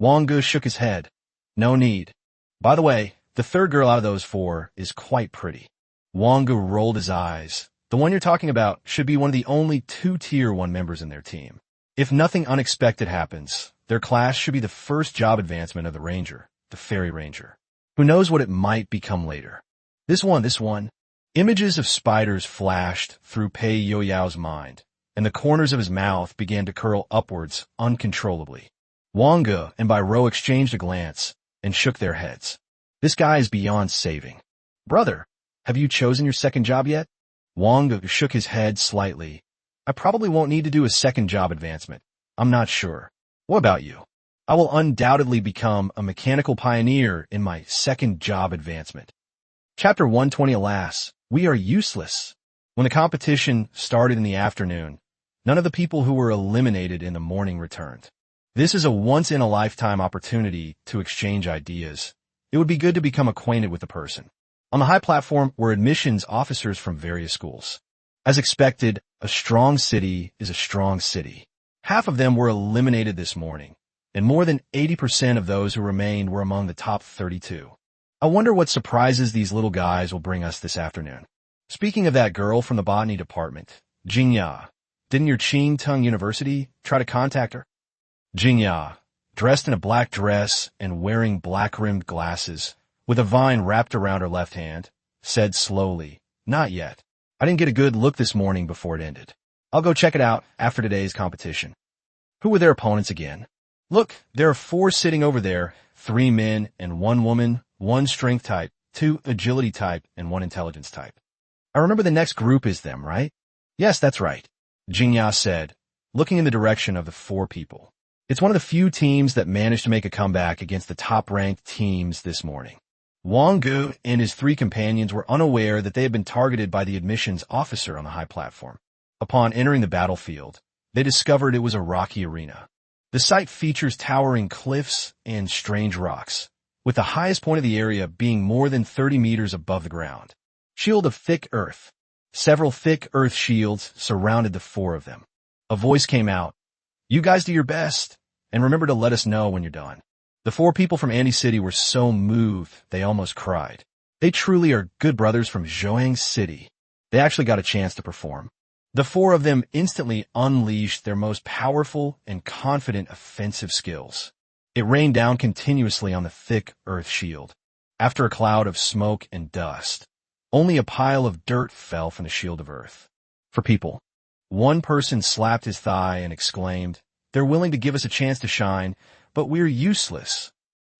Wang Ge shook his head. No need. By the way, the 3rd girl out of those 4 is quite pretty. Wang Ge rolled his eyes. The one you're talking about should be one of the only 2 Tier 1 members in their team. If nothing unexpected happens, their class should be the first job advancement of the Ranger, the Fairy Ranger. Who knows what it might become later? This one. Images of spiders flashed through Pei Yoyao's mind, and the corners of his mouth began to curl upwards uncontrollably. Wang Ge and Bai Rou exchanged a glance and shook their heads. This guy is beyond saving. Brother, have you chosen your second job yet? Wang Ge shook his head slightly. I probably won't need to do a second job advancement. I'm not sure. What about you? I will undoubtedly become a mechanical pioneer in my second job advancement. Chapter 120. Alas, we are useless. When the competition started in the afternoon, none of the people who were eliminated in the morning returned. This is a once-in-a-lifetime opportunity to exchange ideas. It would be good to become acquainted with the person. On the high platform were admissions officers from various schools. As expected, a strong city is a strong city. Half of them were eliminated this morning, and more than 80% of those who remained were among the top 32. I wonder what surprises these little guys will bring us this afternoon. Speaking of that girl from the botany department, Jingya, didn't your Qingtung University try to contact her? Jingya, dressed in a black dress and wearing black-rimmed glasses, with a vine wrapped around her left hand, said slowly, not yet. I didn't get a good look this morning before it ended. I'll go check it out after today's competition. Who were their opponents again? Look, there are 4 sitting over there, 3 men and 1 woman, 1 strength type, 2 agility type, and 1 intelligence type. I remember the next group is them, right? Yes, that's right, Jingya said, looking in the direction of the 4 people. It's one of the few teams that managed to make a comeback against the top-ranked teams this morning. Wang Ge and his 3 companions were unaware that they had been targeted by the admissions officer on the high platform. Upon entering the battlefield, they discovered it was a rocky arena. The site features towering cliffs and strange rocks, with the highest point of the area being more than 30 meters above the ground. Shield of thick earth. Several thick earth shields surrounded the 4 of them. A voice came out. You guys do your best, and remember to let us know when you're done. The 4 people from Andy City were so moved they almost cried. They truly are good brothers from Zhoang City. They actually got a chance to perform. The 4 of them instantly unleashed their most powerful and confident offensive skills. It rained down continuously on the thick earth shield. After a cloud of smoke and dust, only a pile of dirt fell from the shield of earth. For people, one person slapped his thigh and exclaimed, "They're willing to give us a chance to shine, but we're useless."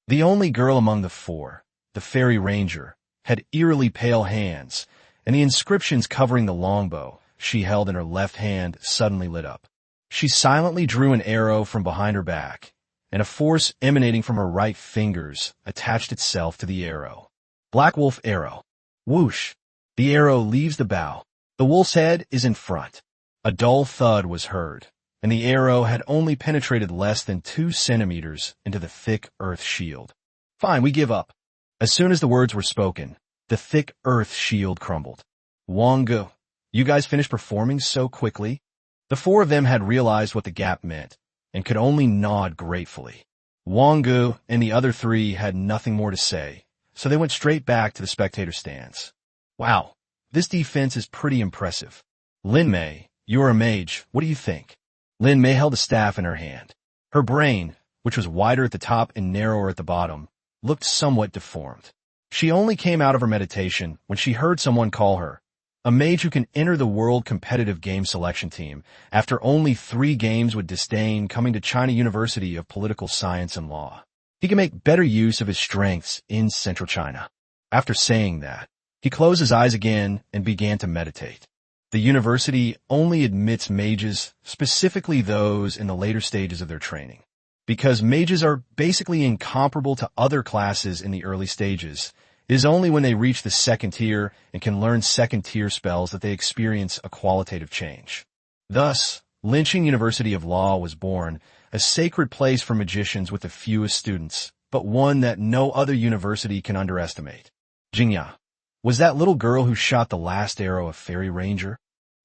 The only girl among the 4, the fairy ranger, had eerily pale hands, and the inscriptions covering the longbow she held in her left hand suddenly lit up. She silently drew an arrow from behind her back, and a force emanating from her right fingers attached itself to the arrow. Black Wolf Arrow. Whoosh! The arrow leaves the bow. The wolf's head is in front. A dull thud was heard, and the arrow had only penetrated less than 2 centimeters into the thick earth shield. Fine, we give up. As soon as the words were spoken, the thick earth shield crumbled. Wang Ge, you guys finished performing so quickly? The 4 of them had realized what the gap meant, and could only nod gratefully. Wang Ge and the other 3 had nothing more to say, so they went straight back to the spectator stands. Wow, this defense is pretty impressive. Lin Mei, you're a mage, what do you think? Lin Mei held a staff in her hand. Her brain, which was wider at the top and narrower at the bottom, looked somewhat deformed. She only came out of her meditation when she heard someone call her, a mage who can enter the world competitive game selection team after only 3 games with disdain coming to China University of Political Science and Law. He can make better use of his strengths in central China. After saying that, he closed his eyes again and began to meditate. The university only admits mages, specifically those in the later stages of their training. Because mages are basically incomparable to other classes in the early stages, it is only when they reach the 2nd tier and can learn 2nd tier spells that they experience a qualitative change. Thus, Linqing University of Law was born, a sacred place for magicians with the fewest students, but one that no other university can underestimate. Jingya, was that little girl who shot the last arrow a fairy ranger?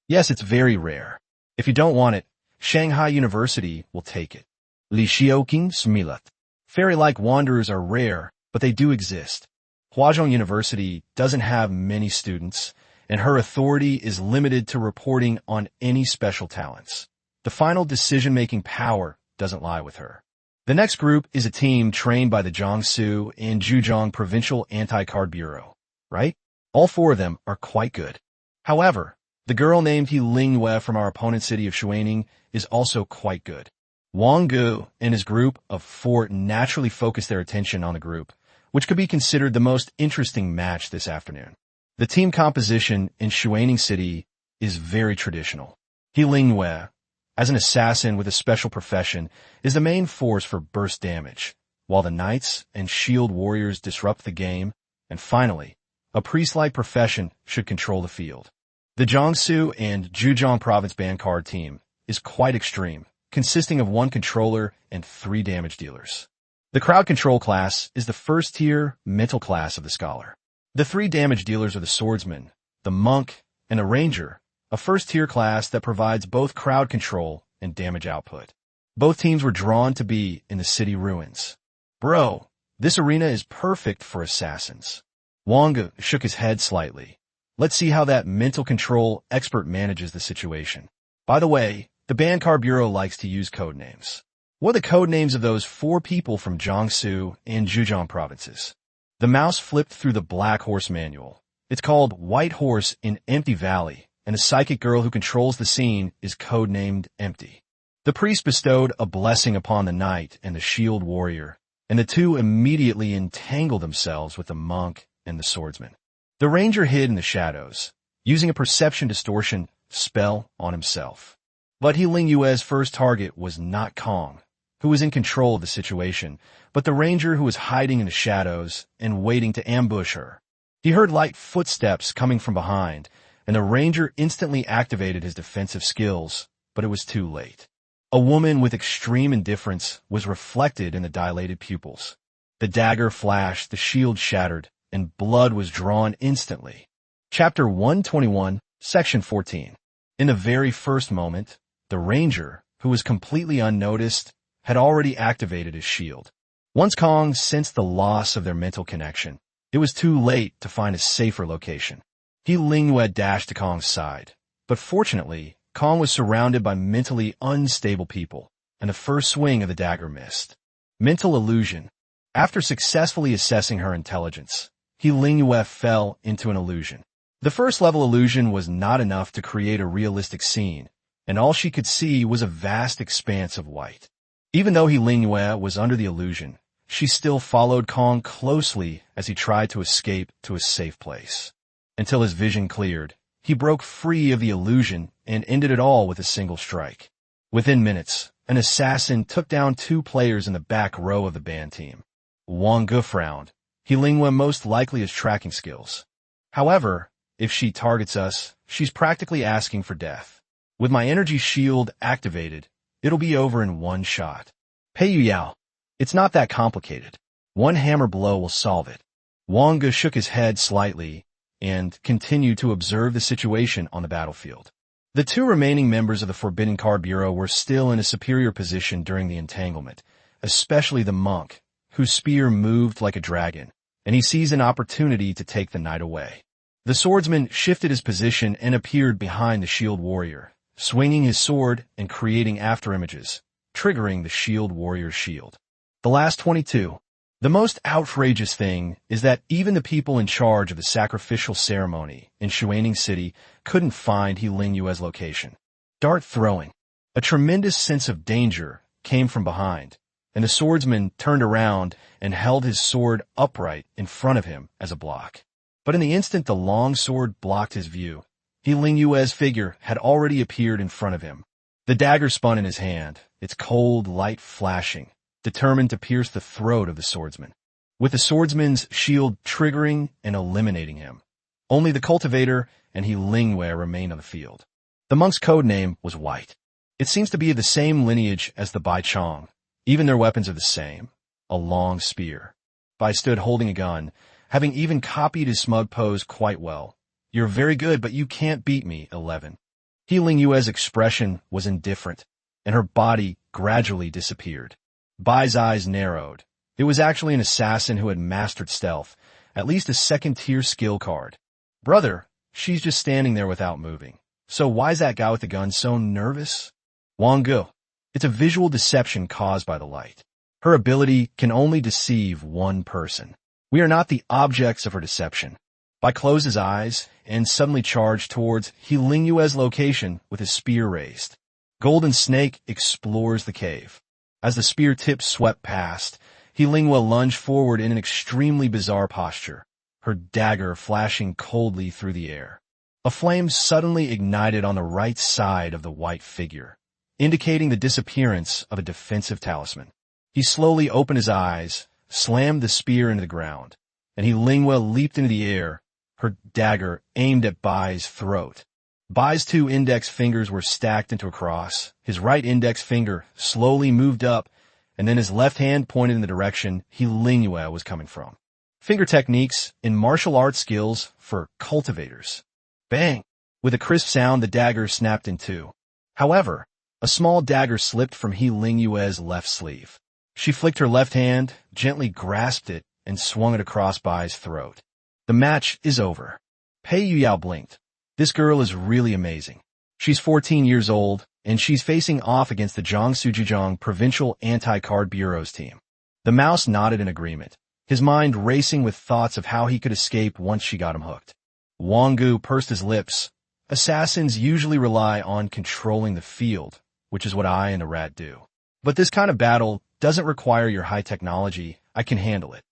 Yes, it's very rare. If you don't want it, Shanghai University will take it. Li Xiaoqing Smilat. Fairy-like wanderers are rare, but they do exist. Huazhong University doesn't have many students, and her authority is limited to reporting on any special talents. The final decision-making power doesn't lie with her. The next group is a team trained by the Jiangsu and Zhejiang Provincial Anti-Card Bureau, right? All 4 of them are quite good. However, the girl named He Lingyue from our opponent city of Shuaning is also quite good. Wang Ge and his group of 4 naturally focused their attention on the group, which could be considered the most interesting match this afternoon. The team composition in Shuaning City is very traditional. He Lingyue, as an assassin with a special profession, is the main force for burst damage, while the knights and shield warriors disrupt the game, and finally, a priest-like profession should control the field. The Jiangsu and Zhejiang Province band card team is quite extreme, consisting of 1 controller and 3 damage dealers. The crowd control class is the 1st tier mental class of the scholar. The 3 damage dealers are the swordsman, the monk, and a ranger, a 1st tier class that provides both crowd control and damage output. Both teams were drawn to be in the city ruins. Bro, this arena is perfect for assassins. Wang Ge shook his head slightly. Let's see how that mental control expert manages the situation. By the way, the Bankar Bureau likes to use code names. What are the code names of those 4 people from Jiangsu and Zhejiang provinces? The mouse flipped through the Black Horse manual. It's called White Horse in Empty Valley, and the psychic girl who controls the scene is codenamed Empty. The priest bestowed a blessing upon the knight and the shield warrior, and the 2 immediately entangled themselves with the monk and the swordsman. The ranger hid in the shadows, using a perception distortion spell on himself. But He Ling Yue's first target was not Kong, who was in control of the situation, but the ranger who was hiding in the shadows and waiting to ambush her. He heard light footsteps coming from behind, and the ranger instantly activated his defensive skills, but it was too late. A woman with extreme indifference was reflected in the dilated pupils. The dagger flashed, the shield shattered, and blood was drawn instantly. Chapter 121, Section 14. In the very first moment, the ranger, who was completely unnoticed, had already activated his shield. Once Kong sensed the loss of their mental connection, it was too late to find a safer location. He Ling Yue dashed to Kong's side, but fortunately, Kong was surrounded by mentally unstable people, and the first swing of the dagger missed. Mental illusion. After successfully assessing her intelligence, He Ling Yue fell into an illusion. The first level illusion was not enough to create a realistic scene, and all she could see was a vast expanse of white. Even though He Ling Yue was under the illusion, she still followed Kong closely as he tried to escape to a safe place. Until his vision cleared, he broke free of the illusion and ended it all with a single strike. Within minutes, an assassin took down 2 players in the back row of the band team. Wang Ge frowned. He Ling Yue most likely has tracking skills. However, if she targets us, she's practically asking for death. With my energy shield activated, it'll be over in one shot. Pei Yuyao. It's not that complicated. One hammer blow will solve it. Wang Ge shook his head slightly and continued to observe the situation on the battlefield. The 2 remaining members of the Forbidden Card Bureau were still in a superior position during the entanglement, especially the monk, whose spear moved like a dragon, and he seized an opportunity to take the knight away. The swordsman shifted his position and appeared behind the shield warrior, swinging his sword and creating afterimages, triggering the shield warrior's shield. The last 22. The most outrageous thing is that even the people in charge of the sacrificial ceremony in Shuaning City couldn't find He Ling Yue's location. Dart throwing. A tremendous sense of danger came from behind, and the swordsman turned around and held his sword upright in front of him as a block. But in the instant the long sword blocked his view, He Ling Yue's figure had already appeared in front of him. The dagger spun in his hand, its cold light flashing, determined to pierce the throat of the swordsman, with the swordsman's shield triggering and eliminating him. Only the cultivator and He Ling Yue remained on the field. The monk's code name was White. It seems to be of the same lineage as the Bai Chong. Even their weapons are the same, a long spear. Bai stood holding a gun, having even copied his smug pose quite well. You're very good, but you can't beat me, 11. He Ling Yue's expression was indifferent, and her body gradually disappeared. Bai's eyes narrowed. It was actually an assassin who had mastered stealth, at least a second-tier skill card. Brother, she's just standing there without moving. So why's that guy with the gun so nervous? Wang Ge. It's a visual deception caused by the light. Her ability can only deceive one person. We are not the objects of her deception. Bai closed his eyes and suddenly charged towards He Ling Yue's location with his spear raised. Golden Snake explores the cave. As the spear tip swept past, He Ling Yue lunged forward in an extremely bizarre posture, her dagger flashing coldly through the air. A flame suddenly ignited on the right side of the white figure, indicating the disappearance of a defensive talisman. He slowly opened his eyes, slammed the spear into the ground, and He Ling Yue leaped into the air, her dagger aimed at Bai's throat. Bai's 2 index fingers were stacked into a cross. His right index finger slowly moved up, and then his left hand pointed in the direction He Ling Yue was coming from. Finger techniques in martial arts skills for cultivators. Bang! With a crisp sound, the dagger snapped in 2. However, a small dagger slipped from He Ling Yue's left sleeve. She flicked her left hand, gently grasped it, and swung it across Bai's throat. The match is over. Pei Yuyao blinked. This girl is really amazing. She's 14 years old, and she's facing off against the Jiangsu Provincial Anti-Card Bureau's team. The mouse nodded in agreement, his mind racing with thoughts of how he could escape once she got him hooked. Wang Ge pursed his lips. Assassins usually rely on controlling the field, which is what I and the rat do. But this kind of battle doesn't require your high technology. I can handle it.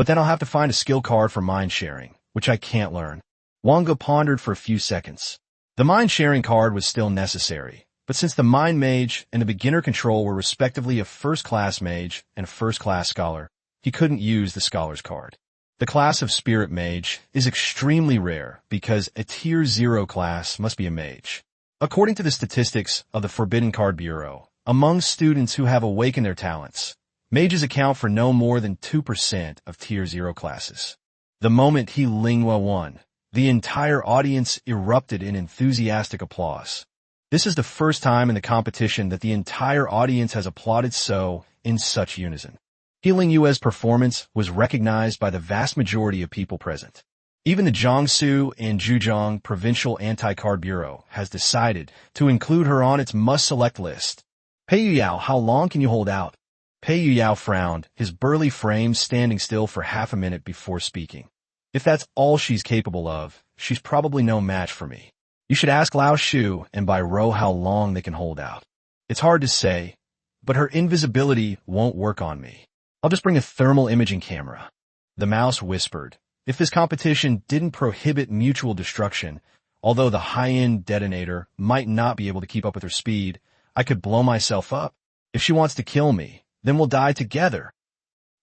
But then I'll have to find a skill card for mind sharing, which I can't learn. Wang Ge pondered for a few seconds. The mind sharing card was still necessary, but since the mind mage and the beginner control were respectively a first-class mage and a first-class scholar, he couldn't use the scholar's card. The class of spirit mage is extremely rare because a tier 0 class must be a mage. According to the statistics of the Forbidden Card Bureau, among students who have awakened their talents, mages account for no more than 2% of tier 0 classes. The moment he Linghua won, the entire audience erupted in enthusiastic applause. This is the first time in the competition that the entire audience has applauded so in such unison. He Linghua's performance was recognized by the vast majority of people present. Even the Jiangsu and Zhejiang Provincial Anti-Card Bureau has decided to include her on its must-select list. Pei Yuyao, how long can you hold out? Pei Yuyao frowned, his burly frame standing still for half a minute before speaking. If that's all she's capable of, she's probably no match for me. You should ask Lao Shu and Bai Rou how long they can hold out. It's hard to say, but her invisibility won't work on me. I'll just bring a thermal imaging camera. The mouse whispered. If this competition didn't prohibit mutual destruction, although the high-end detonator might not be able to keep up with her speed, I could blow myself up. If she wants to kill me, then we'll die together.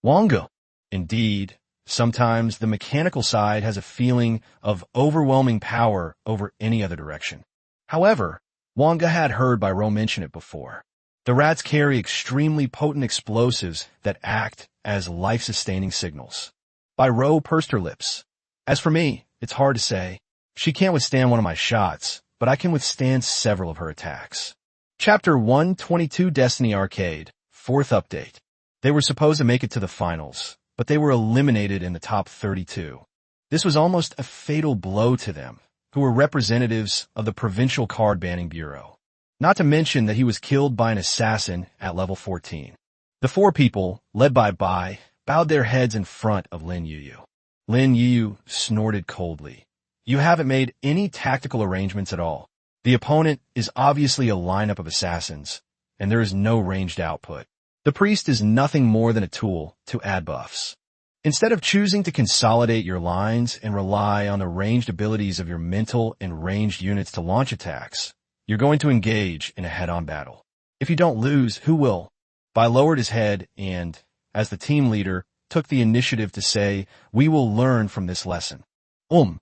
Wang Ge. Indeed, sometimes the mechanical side has a feeling of overwhelming power over any other direction. However, Wang Ge had heard Bai Rou mention it before. The rats carry extremely potent explosives that act as life-sustaining signals. Bai Rou pursed her lips. As for me, it's hard to say. She can't withstand one of my shots, but I can withstand several of her attacks. Chapter 122 Destiny Arcade, 4th update. They were supposed to make it to the finals, but they were eliminated in the top 32. This was almost a fatal blow to them, who were representatives of the Provincial Card Banning Bureau. Not to mention that he was killed by an assassin at level 14. The 4 people, led by Bai, bowed their heads in front of Lin Yuyu. Lin Yuyu snorted coldly. You haven't made any tactical arrangements at all. The opponent is obviously a lineup of assassins, and there is no ranged output. The priest is nothing more than a tool to add buffs. Instead of choosing to consolidate your lines and rely on the ranged abilities of your mental and ranged units to launch attacks, you're going to engage in a head-on battle. If you don't lose, who will? Bai lowered his head and, as the team leader, took the initiative to say, we will learn from this lesson. Lin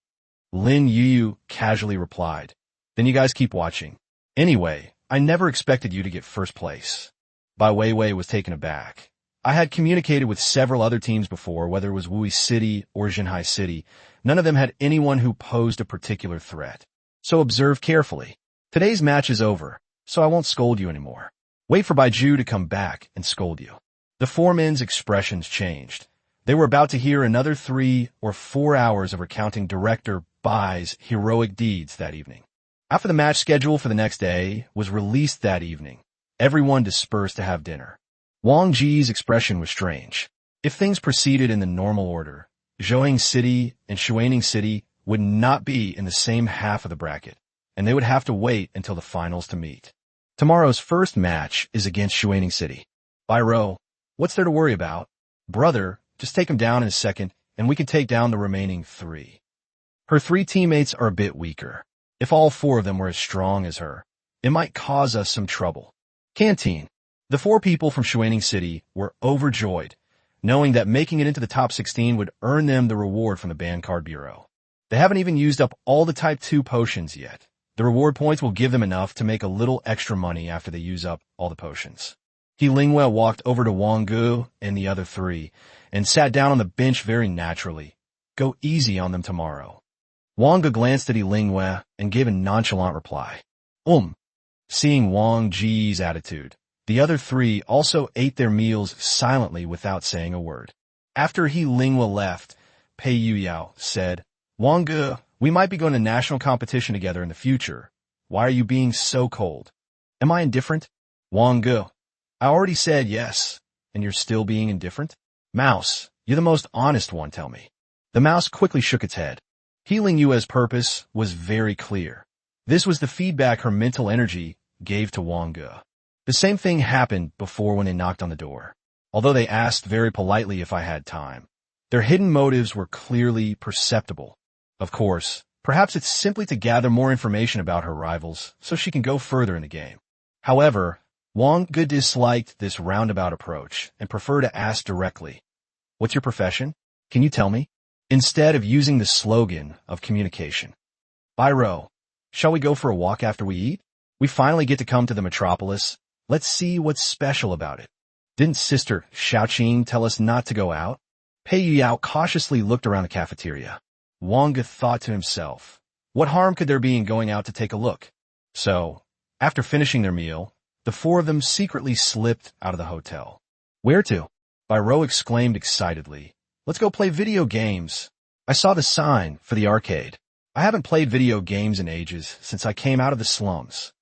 Yuyu casually replied. Then you guys keep watching. Anyway, I never expected you to get first place. Bai Weiwei was taken aback. I had communicated with several other teams before, whether it was Wui City or Jinhai City. None of them had anyone who posed a particular threat. So observe carefully. Today's match is over, so I won't scold you anymore. Wait for Baiju to come back and scold you. The 4 men's expressions changed. They were about to hear another 3 or 4 hours of recounting Director Bai's heroic deeds that evening. After the match schedule for the next day was released that evening, everyone dispersed to have dinner. Wang Ge's expression was strange. If things proceeded in the normal order, Zhoang City and Shuaning City would not be in the same half of the bracket, and they would have to wait until the finals to meet. Tomorrow's first match is against Shuaning City. Bai Rou, what's there to worry about? Brother, just take him down in a second, and we can take down the remaining 3. Her 3 teammates are a bit weaker. If all 4 of them were as strong as her, it might cause us some trouble. Canteen. The 4 people from Shuaning City were overjoyed, knowing that making it into the top 16 would earn them the reward from the Ban Card Bureau. They haven't even used up all the Type 2 potions yet. The reward points will give them enough to make a little extra money after they use up all the potions. He Linghua walked over to Wang Ge and the other 3, and sat down on the bench very naturally. Go easy on them tomorrow. Wang Ge glanced at He Linghua and gave a nonchalant reply. Seeing Wang Ge's attitude, the other 3 also ate their meals silently without saying a word. After He Linghua left, Pei Yuyao said, Wang Ge, we might be going to national competition together in the future. Why are you being so cold? Am I indifferent? Wang Ge, I already said yes, and you're still being indifferent? Mouse, you're the most honest one, tell me. The mouse quickly shook its head. He Lingua's purpose was very clear. This was the feedback her mental energy gave to Wang Ge. The same thing happened before when they knocked on the door. Although they asked very politely if I had time, Their hidden motives were clearly perceptible. Of course, perhaps it's simply to gather more information about her rivals so she can go further in the game. However, Wang Ge disliked this roundabout approach and preferred to ask directly, "What's your profession? Can you tell me?" instead of using the slogan of communication. "Biro, shall we go for a walk after we eat? We finally get to come to the metropolis. Let's see what's special about it. Didn't Sister Xiaoqing tell us not to go out?" Pei Yuyao cautiously looked around the cafeteria. Wang Ge thought to himself, what harm could there be in going out to take a look? So, after finishing their meal, the four of them secretly slipped out of the hotel. "Where to?" Biro exclaimed excitedly. "Let's go play video games. I saw the sign for the arcade. I haven't played video games in ages since I came out of the slums."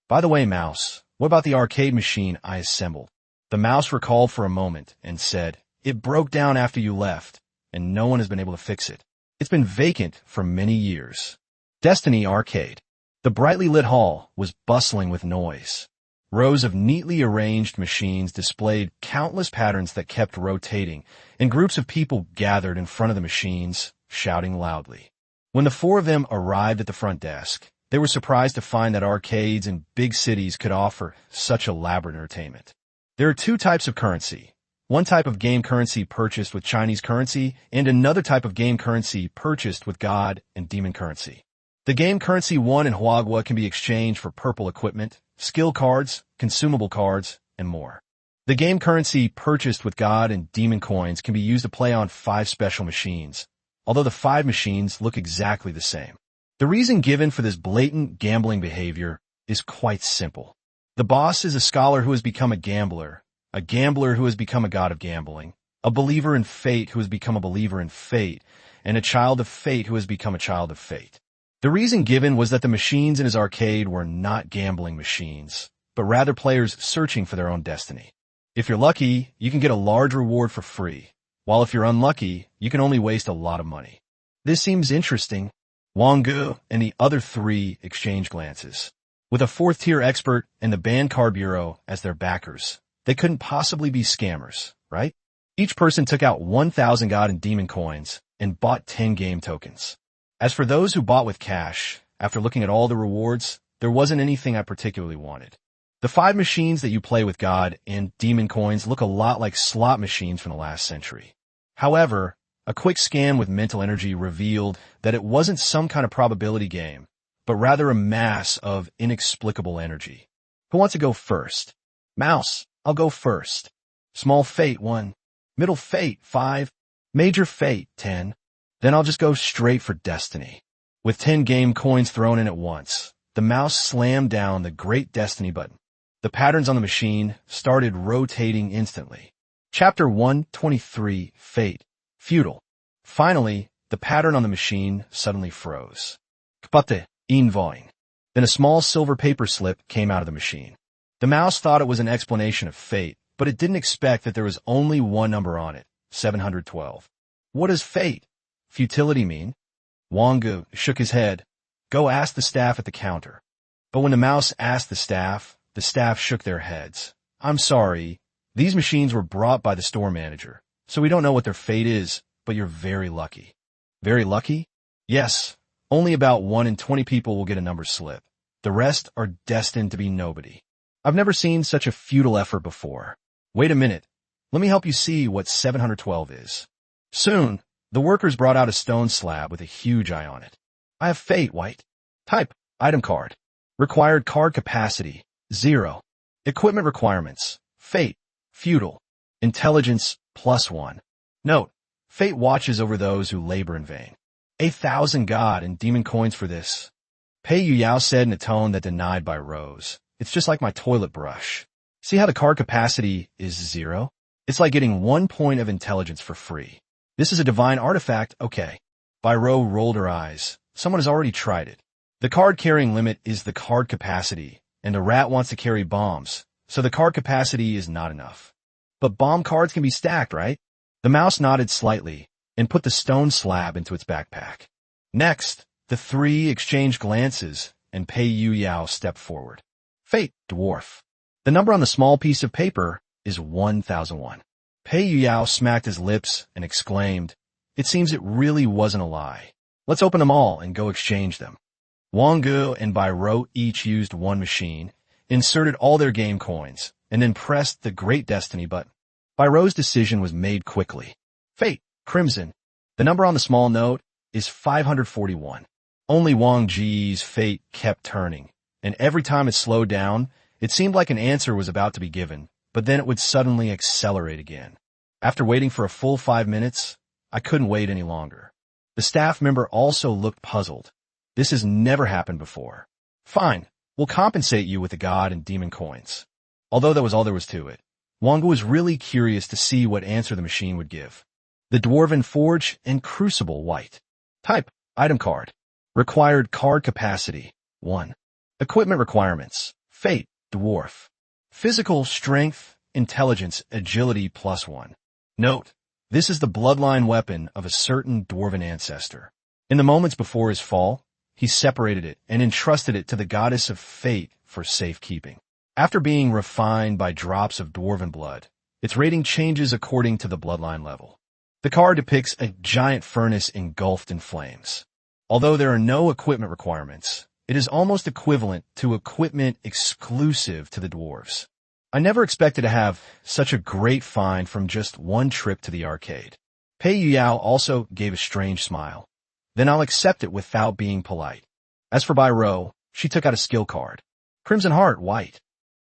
"By the way, Mouse, what about the arcade machine I assembled?" The mouse recalled for a moment and said, "It broke down after you left, and no one has been able to fix it. It's been vacant for many years." Destiny Arcade. The brightly lit hall was bustling with noise. Rows of neatly arranged machines displayed countless patterns that kept rotating, and groups of people gathered in front of the machines, shouting loudly. When the four of them arrived at the front desk, they were surprised to find that arcades in big cities could offer such elaborate entertainment. There are two types of currency. One type of game currency purchased with Chinese currency, and another type of game currency purchased with God and demon currency. The game currency won in Huagua can be exchanged for purple equipment, skill cards, consumable cards, and more. The game currency purchased with God and demon coins can be used to play on 5 special machines, although the 5 machines look exactly the same. The reason given for this blatant gambling behavior is quite simple. The boss is a scholar who has become a gambler who has become a god of gambling, a believer in fate who has become a believer in fate, and a child of fate who has become a child of fate. The reason given was that the machines in his arcade were not gambling machines, but rather players searching for their own destiny. If you're lucky, you can get a large reward for free, while if you're unlucky, you can only waste a lot of money. This seems interesting. Wang Ge and the other 3 exchanged glances. With a 4th-tier expert and the Band Card Bureau as their backers, they couldn't possibly be scammers, right? Each person took out 1,000 God and Demon coins and bought 10 game tokens. As for those who bought with cash, after looking at all the rewards, there wasn't anything I particularly wanted. The 5 machines that you play with God and Demon coins look a lot like slot machines from the last century. However, a quick scan with mental energy revealed that it wasn't some kind of probability game, but rather a mass of inexplicable energy. Who wants to go first? Mouse, I'll go first. Small fate 1. Middle fate 5. Major fate 10. Then I'll just go straight for destiny. With 10 game coins thrown in at once, the mouse slammed down the great destiny button. The patterns on the machine started rotating instantly. Chapter 123, Fate. Feudal. Finally, the pattern on the machine suddenly froze. Kpate, invoing. Then a small silver paper slip came out of the machine. The mouse thought it was an explanation of fate, but it didn't expect that there was only one number on it, 712. What does fate? Futility mean? Wang Ge shook his head. Go ask the staff at the counter. But when the mouse asked the staff shook their heads. I'm sorry. These machines were brought by the store manager, so we don't know what their fate is, but you're very lucky. Very lucky? Yes. Only about 1 in 20 people will get a number slip. The rest are destined to be nobody. I've never seen such a futile effort before. Wait a minute. Let me help you see what 712 is. Soon, the workers brought out a stone slab with a huge eye on it. I have fate, White. Type, item card. Required card capacity, 0. Equipment requirements, fate, feudal. Intelligence, +1. Note, fate watches over those who labor in vain. 1,000 God and demon coins for this. Pei Yuyao said in a tone that denied by Rose. It's just like my toilet brush. See how the card capacity is 0? It's like getting 1 point of intelligence for free. This is a divine artifact, okay. Biro rolled her eyes. Someone has already tried it. The card carrying limit is the card capacity, and the rat wants to carry bombs, so the card capacity is not enough. But bomb cards can be stacked, right? The mouse nodded slightly and put the stone slab into its backpack. Next, the 3 exchanged glances, and Pei Yuyao stepped forward. Fate, dwarf. The number on the small piece of paper is 1001. Pei Yuyao smacked his lips and exclaimed, "It seems it really wasn't a lie. Let's open them all and go exchange them." Wang Ge and Bai Rou each used one machine, inserted all their game coins, and then pressed the Great Destiny button. Bai Rou's decision was made quickly. Fate, Crimson. The number on the small note is 541. Only Wang Ge's fate kept turning, and every time it slowed down, it seemed like an answer was about to be given, but then it would suddenly accelerate again. After waiting for a full 5 minutes, I couldn't wait any longer. The staff member also looked puzzled. This has never happened before. Fine, we'll compensate you with the god and demon coins. Although that was all there was to it, Wang Ge was really curious to see what answer the machine would give. The Dwarven Forge and Crucible White. Type, item card. Required card capacity, 1. Equipment requirements, Fate, Dwarf. Physical strength, intelligence, agility +1. Note, this is the bloodline weapon of a certain Dwarven ancestor. In the moments before his fall, he separated it and entrusted it to the goddess of fate for safekeeping. After being refined by drops of Dwarven blood, its rating changes according to the bloodline level. The card depicts a giant furnace engulfed in flames. Although there are no equipment requirements, it is almost equivalent to equipment exclusive to the dwarves. I never expected to have such a great find from just one trip to the arcade. Pei Yuyao also gave a strange smile. Then I'll accept it without being polite. As for Bai Rou, she took out a skill card. Crimson Heart, White.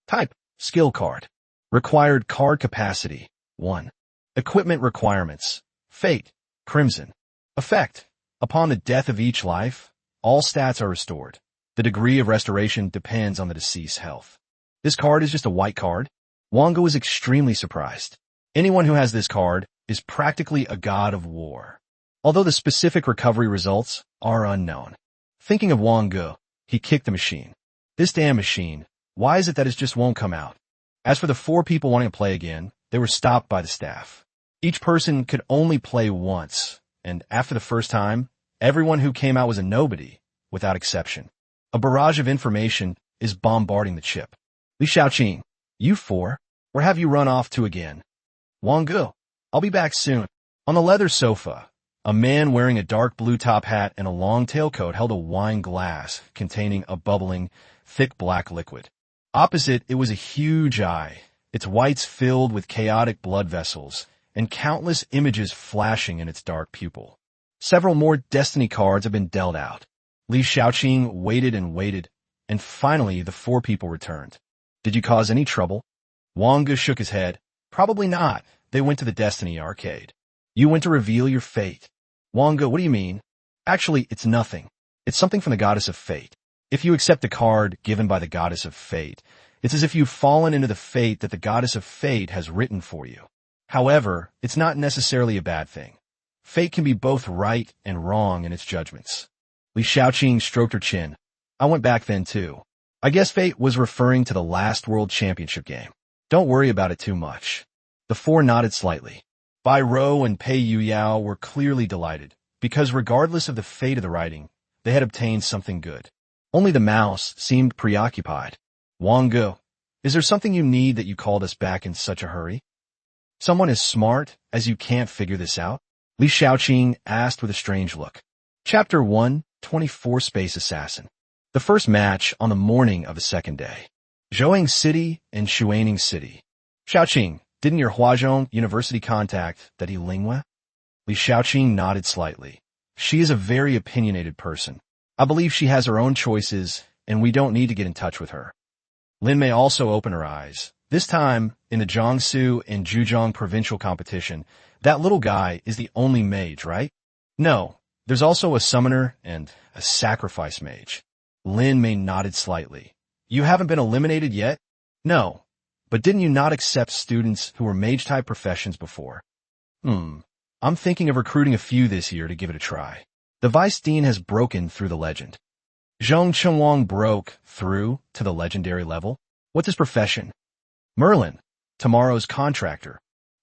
Type, skill card. Required card capacity, 1. Equipment requirements, Fate, Crimson. Effect, upon the death of each life, all stats are restored. The degree of restoration depends on the deceased's health. This card is just a white card. Wang Ge was extremely surprised. Anyone who has this card is practically a god of war, although the specific recovery results are unknown. Thinking of Wang Ge, he kicked the machine. This damn machine, why is it that it just won't come out? As for the 4 people wanting to play again, they were stopped by the staff. Each person could only play once, and after the first time, everyone who came out was a nobody, without exception. A barrage of information is bombarding the chip. Li Shaoqing, you 4, where have you run off to again? Wang Ge, I'll be back soon. On the leather sofa, a man wearing a dark blue top hat and a long tailcoat held a wine glass containing a bubbling, thick black liquid. Opposite, it was a huge eye, its whites filled with chaotic blood vessels, and countless images flashing in its dark pupil. Several more destiny cards have been dealt out. Li Shaoqing waited and waited, and finally the 4 people returned. Did you cause any trouble? Wang Ge shook his head. Probably not. They went to the Destiny arcade. You went to reveal your fate. Wang Ge, what do you mean? Actually, it's nothing. It's something from the goddess of fate. If you accept the card given by the goddess of fate, it's as if you've fallen into the fate that the goddess of fate has written for you. However, it's not necessarily a bad thing. Fate can be both right and wrong in its judgments. Li Shaoqing stroked her chin. I went back then too. I guess fate was referring to the last World Championship game. Don't worry about it too much. The 4 nodded slightly. Bai Rou and Pei Yuyao were clearly delighted, because regardless of the fate of the writing, they had obtained something good. Only the mouse seemed preoccupied. Wang Ge, is there something you need that you called us back in such a hurry? Someone as smart as you can't figure this out? Li Shaoqing asked with a strange look. Chapter 1, 24 Space Assassin. The first match on the morning of the second day. Zhoang City and Shuaning City. Shaoqing, didn't your Huazhong University contact that he Lingwa? Li Shaoqing nodded slightly. She is a very opinionated person. I believe she has her own choices, and we don't need to get in touch with her. Lin may also open her eyes. This time, in the Jiangsu and Zhejiang provincial competition, that little guy is the only mage, right? No, there's also a summoner and a sacrifice mage. Lin Mei nodded slightly. You haven't been eliminated yet? No. But didn't you not accept students who were mage-type professions before? I'm thinking of recruiting a few this year to give it a try. The Vice Dean has broken through the legend. Zhong Chengwang broke through to the legendary level. What's his profession? Merlin, tomorrow's contractor.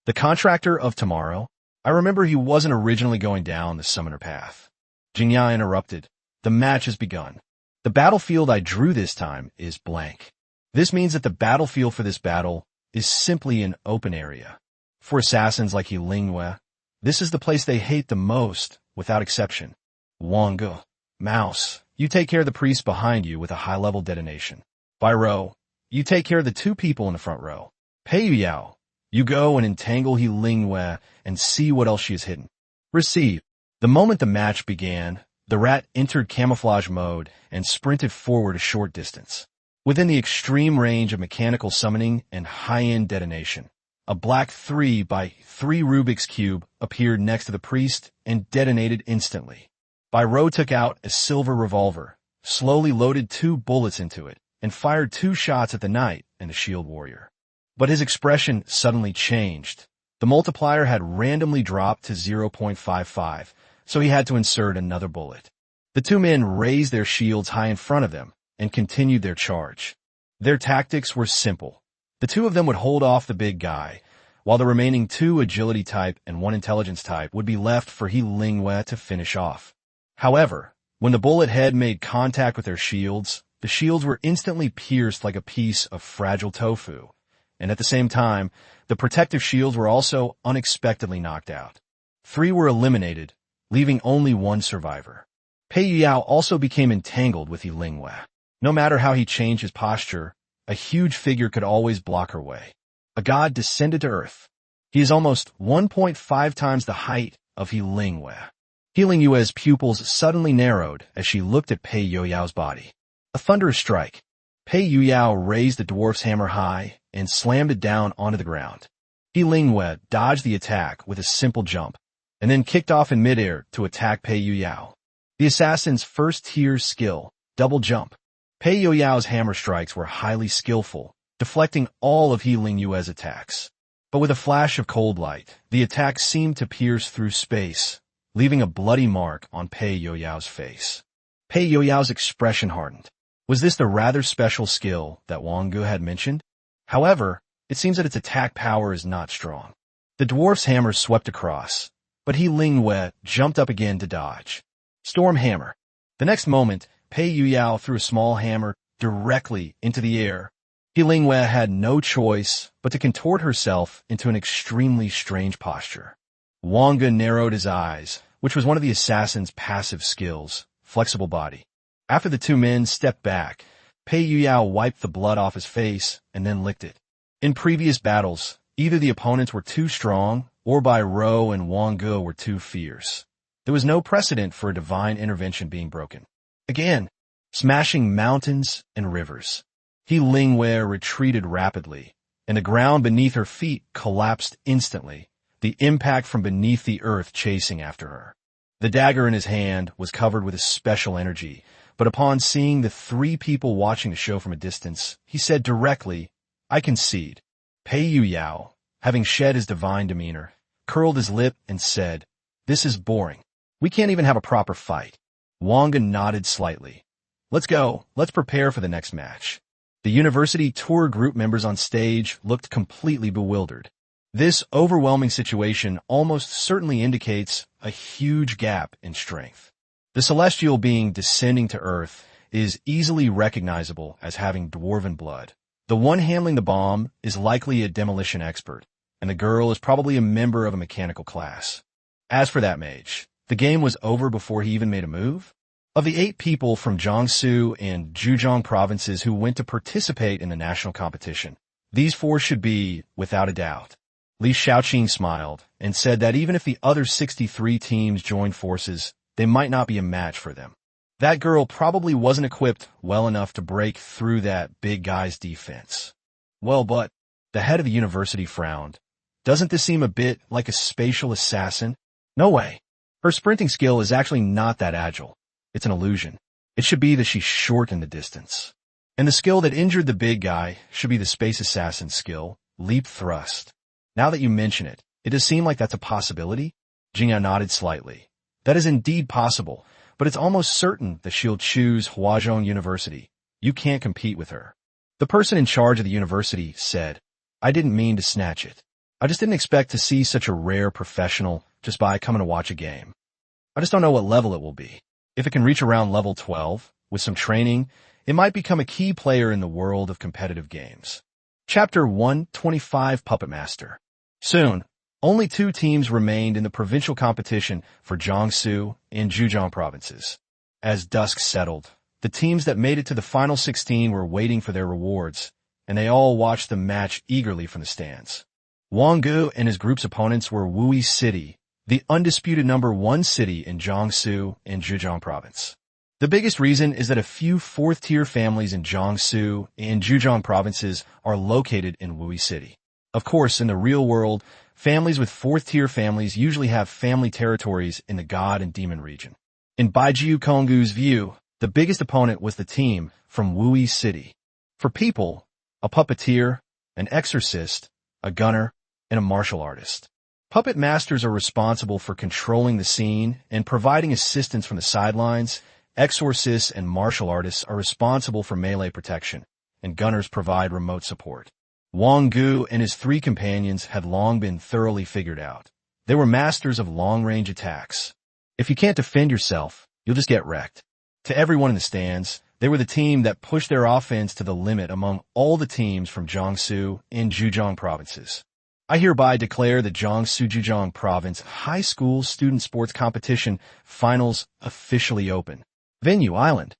The contractor of tomorrow? I remember he wasn't originally going down the summoner path. Jingya interrupted. The match has begun. The battlefield I drew this time is blank. This means that the battlefield for this battle is simply an open area. For assassins like Yilingwe, this is the place they hate the most, without exception. Wang Ge, Mouse, you take care of the priest behind you with a high-level detonation. By row, you take care of the two people in the front row. Pei Yuyao, you go and entangle Yilingwe and see what else she has hidden. Receive. The moment the match began, the rat entered camouflage mode and sprinted forward a short distance. Within the extreme range of mechanical summoning and high-end detonation, a black 3x3 Rubik's Cube appeared next to the priest and detonated instantly. Bai Rou took out a silver revolver, slowly loaded 2 bullets into it, and fired 2 shots at the knight and the shield warrior. But his expression suddenly changed. The multiplier had randomly dropped to 0.55, so he had to insert another bullet. The two men raised their shields high in front of them and continued their charge. Their tactics were simple. The two of them would hold off the big guy, while the remaining 2 agility type and 1 intelligence type would be left for Yilingwe to finish off. However, when the bullet head made contact with their shields, the shields were instantly pierced like a piece of fragile tofu, and at the same time, the protective shields were also unexpectedly knocked out. 3 were eliminated, leaving only 1 survivor. Pei Yuyao also became entangled with Yilingwe. No matter how he changed his posture, a huge figure could always block her way. A god descended to earth. He is almost 1.5 times the height of Yilingwe. Yilingwe's pupils suddenly narrowed as she looked at Pei Yuyao's body. A thunderous strike. Pei Yuyao raised the dwarf's hammer high and slammed it down onto the ground. Yilingwe dodged the attack with a simple jump, and then kicked off in midair to attack Pei Yuyao. The assassin's first-tier skill, double jump. Pei Yuyao's hammer strikes were highly skillful, deflecting all of Yilingwe's attacks. But with a flash of cold light, the attack seemed to pierce through space, leaving a bloody mark on Pei Yuyao's face. Pei Yuyao's expression hardened. Was this the rather special skill that Wang Ge had mentioned? However, it seems that its attack power is not strong. The dwarf's hammer swept across, but Yilingwe jumped up again to dodge. Storm hammer. The next moment, Pei Yuyao threw a small hammer directly into the air. Yilingwe had no choice but to contort herself into an extremely strange posture. Wang Ge narrowed his eyes, which was one of the assassin's passive skills, flexible body. After the two men stepped back, Pei Yuyao wiped the blood off his face and then licked it. In previous battles, either the opponents were too strong or Bai Rou and Wang Ge were too fierce. There was no precedent for a divine intervention being broken. Again, smashing mountains and rivers. Yilingwe retreated rapidly, and the ground beneath her feet collapsed instantly, the impact from beneath the earth chasing after her. The dagger in his hand was covered with a special energy, but upon seeing the 3 people watching the show from a distance, he said directly, "I concede." Pei Yuyao, having shed his divine demeanor, curled his lip and said, "This is boring. We can't even have a proper fight." Wang Ge nodded slightly. "Let's go. Let's prepare for the next match." The university tour group members on stage looked completely bewildered. This overwhelming situation almost certainly indicates a huge gap in strength. The celestial being descending to Earth is easily recognizable as having dwarven blood. The one handling the bomb is likely a demolition expert, and the girl is probably a member of a mechanical class. As for that mage, the game was over before he even made a move. Of the 8 people from Jiangsu and Zhejiang provinces who went to participate in the national competition, these 4 should be, without a doubt. Li Shaoqing smiled and said that even if the other 63 teams joined forces, they might not be a match for them. That girl probably wasn't equipped well enough to break through that big guy's defense. Well, but the head of the university frowned. Doesn't this seem a bit like a spatial assassin? No way. Her sprinting skill is actually not that agile. It's an illusion. It should be that she's short in the distance. And the skill that injured the big guy should be the space assassin skill, leap thrust. Now that you mention it, it does seem like that's a possibility. Jingyao nodded slightly. That is indeed possible, but it's almost certain that she'll choose Huazhong University. You can't compete with her. The person in charge of the university said, "I didn't mean to snatch it. I just didn't expect to see such a rare professional just by coming to watch a game. I just don't know what level it will be. If it can reach around level 12, with some training, it might become a key player in the world of competitive games." Chapter 125 Puppet Master. Soon, Only two teams remained in the provincial competition for Jiangsu and Zhejiang provinces. As dusk settled, the teams that made it to the final 16 were waiting for their rewards, and they all watched the match eagerly from the stands. Wang Ge and his group's opponents were Wui City, the undisputed #1 city in Jiangsu and Zhejiang province. The biggest reason is that a few fourth-tier families in Jiangsu and Zhejiang provinces are located in Wui City. Of course, in the real world, families with fourth-tier families usually have family territories in the God and Demon region. In Baijiu Konggu's view, the biggest opponent was the team from Wui City. For people, a puppeteer, an exorcist, a gunner, and a martial artist. Puppet masters are responsible for controlling the scene and providing assistance from the sidelines. Exorcists and martial artists are responsible for melee protection, and gunners provide remote support. Wang Ge and his three companions had long been thoroughly figured out. They were masters of long-range attacks. If you can't defend yourself, you'll just get wrecked. To everyone in the stands, they were the team that pushed their offense to the limit among all the teams from Jiangsu and Zhejiang provinces. I hereby declare the Jiangsu-Zhejiang Province High School Student Sports Competition Finals officially open. Venue Island.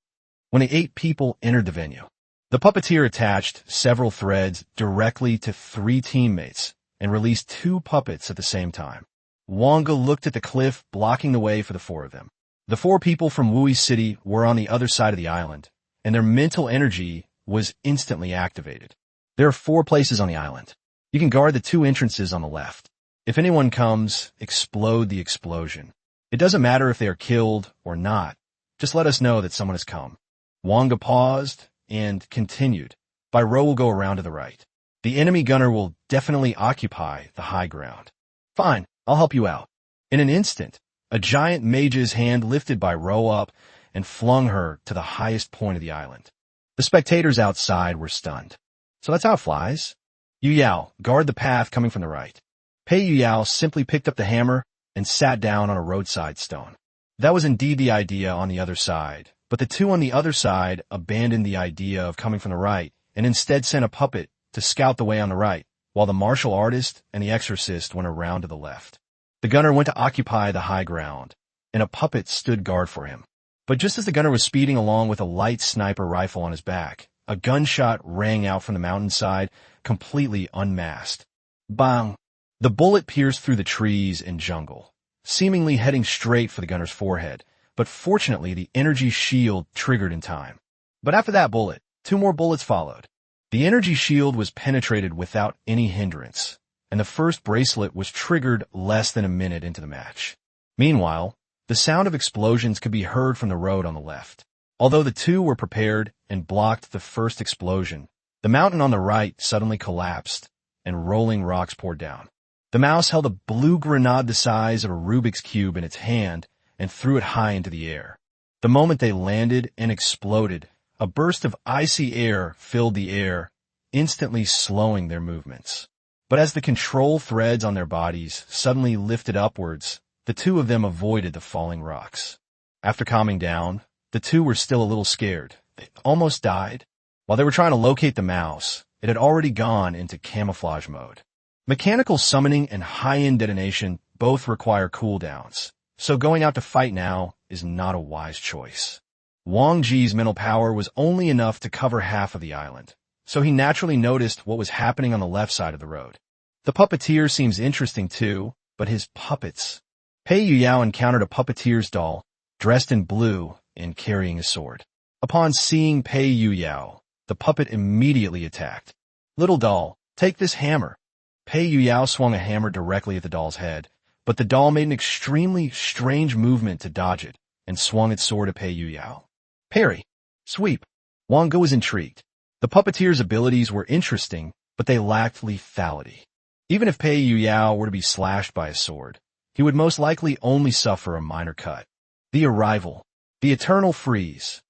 When the 8 people entered the venue, the puppeteer attached several threads directly to 3 teammates and released 2 puppets at the same time. Wang Ge looked at the cliff, blocking the way for the 4 of them. The 4 people from Wui City were on the other side of the island, and their mental energy was instantly activated. There are 4 places on the island. You can guard the 2 entrances on the left. If anyone comes, explode the explosion. It doesn't matter if they are killed or not. Just let us know that someone has come. Wang Ge paused and continued. By row will go around to the right. The enemy gunner will definitely occupy the high ground. Fine, I'll help you out. In an instant, a giant mage's hand lifted by row up and flung her to the highest point of the island. The spectators outside were stunned. So that's how it flies. Yu Yao, guard the path coming from the right. Pei Yu Yao simply picked up the hammer and sat down on a roadside stone. That was indeed the idea on the other side, but the 2 on the other side abandoned the idea of coming from the right and instead sent a puppet to scout the way on the right, while the martial artist and the exorcist went around to the left. The gunner went to occupy the high ground, and a puppet stood guard for him. But just as the gunner was speeding along with a light sniper rifle on his back, a gunshot rang out from the mountainside, completely unmasked. Bang! The bullet pierced through the trees and jungle, seemingly heading straight for the gunner's forehead, but fortunately the energy shield triggered in time. But after that bullet, 2 more bullets followed. The energy shield was penetrated without any hindrance, and the first bracelet was triggered less than a minute into the match. Meanwhile, the sound of explosions could be heard from the road on the left. Although the 2 were prepared and blocked the first explosion, the mountain on the right suddenly collapsed, and rolling rocks poured down. The mouse held a blue grenade the size of a Rubik's Cube in its hand and threw it high into the air. The moment they landed and exploded, a burst of icy air filled the air, instantly slowing their movements. But as the control threads on their bodies suddenly lifted upwards, the 2 of them avoided the falling rocks. After calming down, the 2 were still a little scared. They almost died. While they were trying to locate the mouse, it had already gone into camouflage mode. Mechanical summoning and high-end detonation both require cooldowns, so going out to fight now is not a wise choice. Wang Ge's mental power was only enough to cover half of the island, so he naturally noticed what was happening on the left side of the road. The puppeteer seems interesting too, but his puppets. Pei Yu Yao encountered a puppeteer's doll, dressed in blue and carrying a sword. Upon seeing Pei Yu Yao, the puppet immediately attacked. Little doll, take this hammer. Pei Yu Yao swung a hammer directly at the doll's head, but the doll made an extremely strange movement to dodge it and swung its sword at Pei Yu Yao. Parry. Sweep. Wang Ge was intrigued. The puppeteer's abilities were interesting, but they lacked lethality. Even if Pei Yu Yao were to be slashed by a sword, he would most likely only suffer a minor cut. The arrival. The eternal freeze.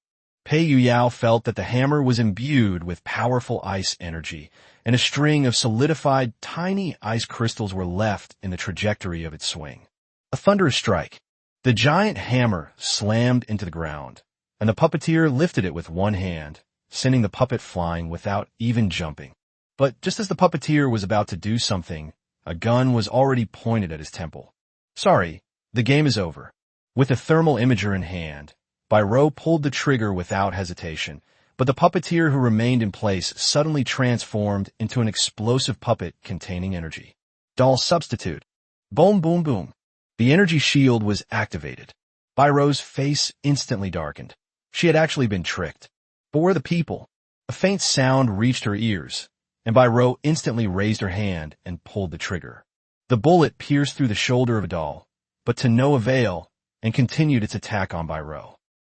Pei Yu Yao felt that the hammer was imbued with powerful ice energy, and a string of solidified tiny ice crystals were left in the trajectory of its swing. A thunderous strike. The giant hammer slammed into the ground, and the puppeteer lifted it with one hand, sending the puppet flying without even jumping. But just as the puppeteer was about to do something, A gun was already pointed at his temple. Sorry, the game is over. With a thermal imager in hand, Bai pulled the trigger without hesitation, but the puppeteer who remained in place suddenly transformed into an explosive puppet containing energy. Doll substitute. Boom, boom, boom. The energy shield was activated. Bai's face instantly darkened. She had actually been tricked. But where the people? A faint sound reached her ears, and Bai instantly raised her hand and pulled the trigger. The bullet pierced through the shoulder of a doll, but to no avail, and continued its attack on Bai.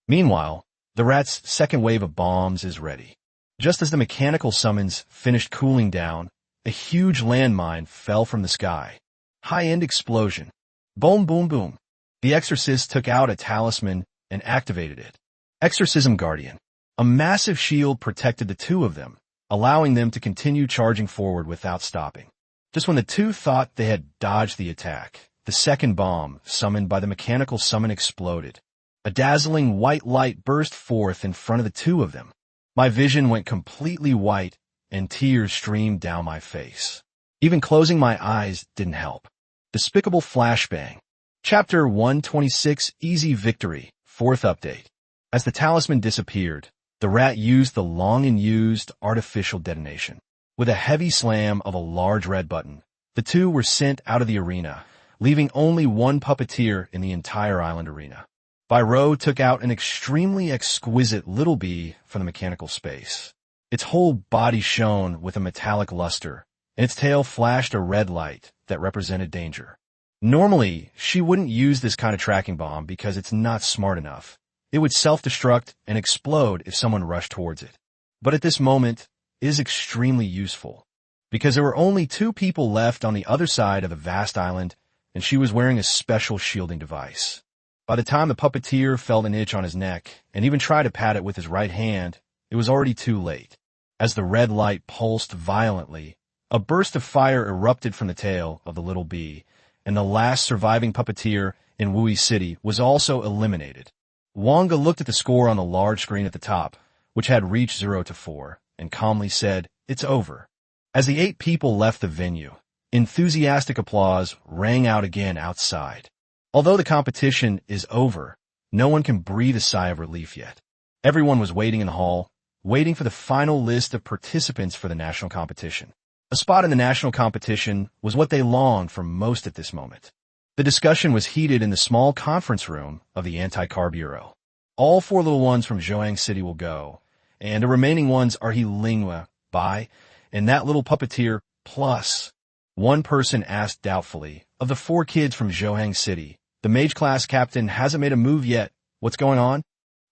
Meanwhile, the rat's second wave of bombs is ready. Just as the mechanical summons finished cooling down, a huge landmine fell from the sky. High-end explosion. Boom, boom, boom. The exorcist took out a talisman and activated it. Exorcism Guardian. A massive shield protected the two of them, allowing them to continue charging forward without stopping. Just when the two thought they had dodged the attack, the second bomb, summoned by the mechanical summon, exploded. A dazzling white light burst forth in front of the two of them. My vision went completely white, and tears streamed down my face. Even closing my eyes didn't help. Despicable flashbang. Chapter 126, Easy Victory, 4th update. As the talisman disappeared, the rat used the long-and-used artificial detonation. With a heavy slam of a large red button, the two were sent out of the arena, leaving only one puppeteer in the entire island arena. Bai took out an extremely exquisite little bee from the mechanical space. Its whole body shone with a metallic luster, and its tail flashed a red light that represented danger. Normally, she wouldn't use this kind of tracking bomb because it's not smart enough. It would self-destruct and explode if someone rushed towards it. But at this moment, it is extremely useful, because there were only two people left on the other side of the vast island, and she was wearing a special shielding device. By the time the puppeteer felt an itch on his neck and even tried to pat it with his right hand, it was already too late. As the red light pulsed violently, a burst of fire erupted from the tail of the little bee, and the last surviving puppeteer in Wui City was also eliminated. Wang Ge looked at the score on the large screen at the top, which had reached 0-4, and calmly said, "It's over." As the 8 people left the venue, enthusiastic applause rang out again outside. Although the competition is over, no one can breathe a sigh of relief yet. Everyone was waiting in the hall, waiting for the final list of participants for the national competition. A spot in the national competition was what they longed for most at this moment. The discussion was heated in the small conference room of the Anti-Car Bureau. All 4 little ones from Zhoang City will go, and the remaining ones are Lingwa, Bai, and that little puppeteer, plus. One person asked doubtfully, of the 4 kids from Zhoang City, the Mage class captain hasn't made a move yet. What's going on?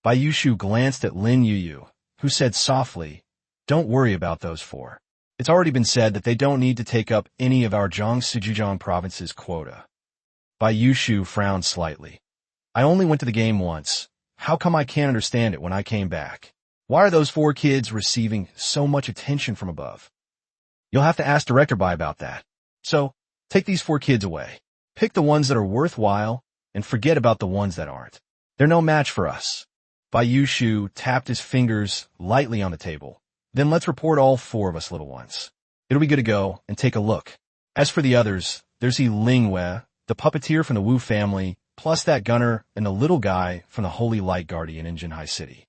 Bai Yushu glanced at Lin Yuyu, who said softly, "Don't worry about those 4. It's already been said that they don't need to take up any of our Jiangsu province's quota." Bai Yushu frowned slightly. "I only went to the game once. How come I can't understand it when I came back? Why are those 4 kids receiving so much attention from above?" "You'll have to ask Director Bai about that. So, take these 4 kids away. Pick the ones that are worthwhile, and forget about the ones that aren't. They're no match for us." Bai Yushu tapped his fingers lightly on the table. "Then let's report all 4 of us little ones. It'll be good to go and take a look. As for the others, there's Lingwe, the puppeteer from the Wu family, plus that gunner and the little guy from the Holy Light Guardian in Jinhai City."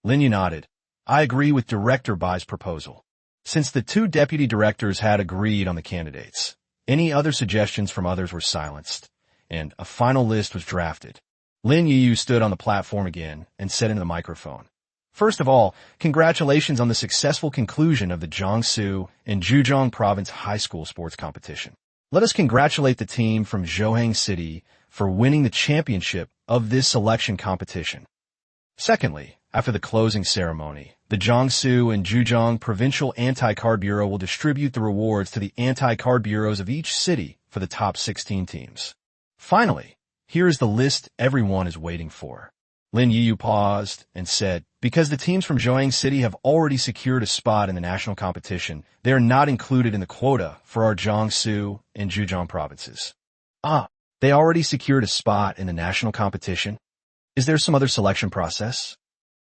Lin Yu nodded. "I agree with Director Bai's proposal." Since the 2 deputy directors had agreed on the candidates, any other suggestions from others were silenced, and a final list was drafted. Lin Yu stood on the platform again and said into the microphone, "First of all, congratulations on the successful conclusion of the Jiangsu and Zhejiang Province High School sports competition. Let us congratulate the team from Zhoang City for winning the championship of this selection competition. Secondly, after the closing ceremony, the Jiangsu and Zhejiang Provincial Anti-Car Bureau will distribute the rewards to the anti-car bureaus of each city for the top 16 teams. Finally, here is the list everyone is waiting for." Lin Yu paused and said, "Because the teams from Zhoang City have already secured a spot in the national competition, they are not included in the quota for our Jiangsu and Zhejiang provinces." "Ah, they already secured a spot in the national competition? Is there some other selection process?"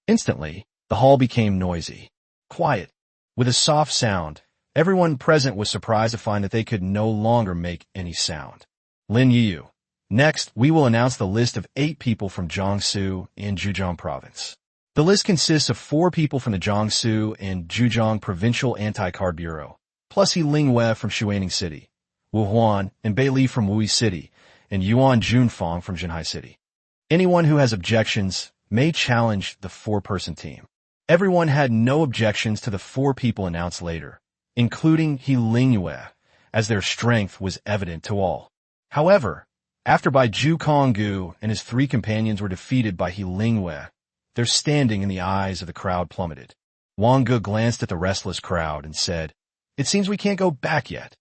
Instantly, the hall became noisy. Quiet. With a soft sound, Everyone present was surprised to find that they could no longer make any sound. Lin Yu. Next, we will announce the list of 8 people from Jiangsu in Zhejiang Province. The list consists of 4 people from the Jiangsu and Zhejiang Provincial Anti-Card Bureau, plus He Lingwei from Shuaning City, Wu Huan and Bei Li from Wui City, and Yuan Junfang from Jinhai City. Anyone who has objections may challenge the 4-person team. Everyone had no objections to the 4 people announced later, including He Lingwei, as their strength was evident to all. However, after Bai Ju Konggu and his 3 companions were defeated by He Lingwei, their standing in the eyes of the crowd plummeted. Wang Ge glanced at the restless crowd and said, "It seems we can't go back yet.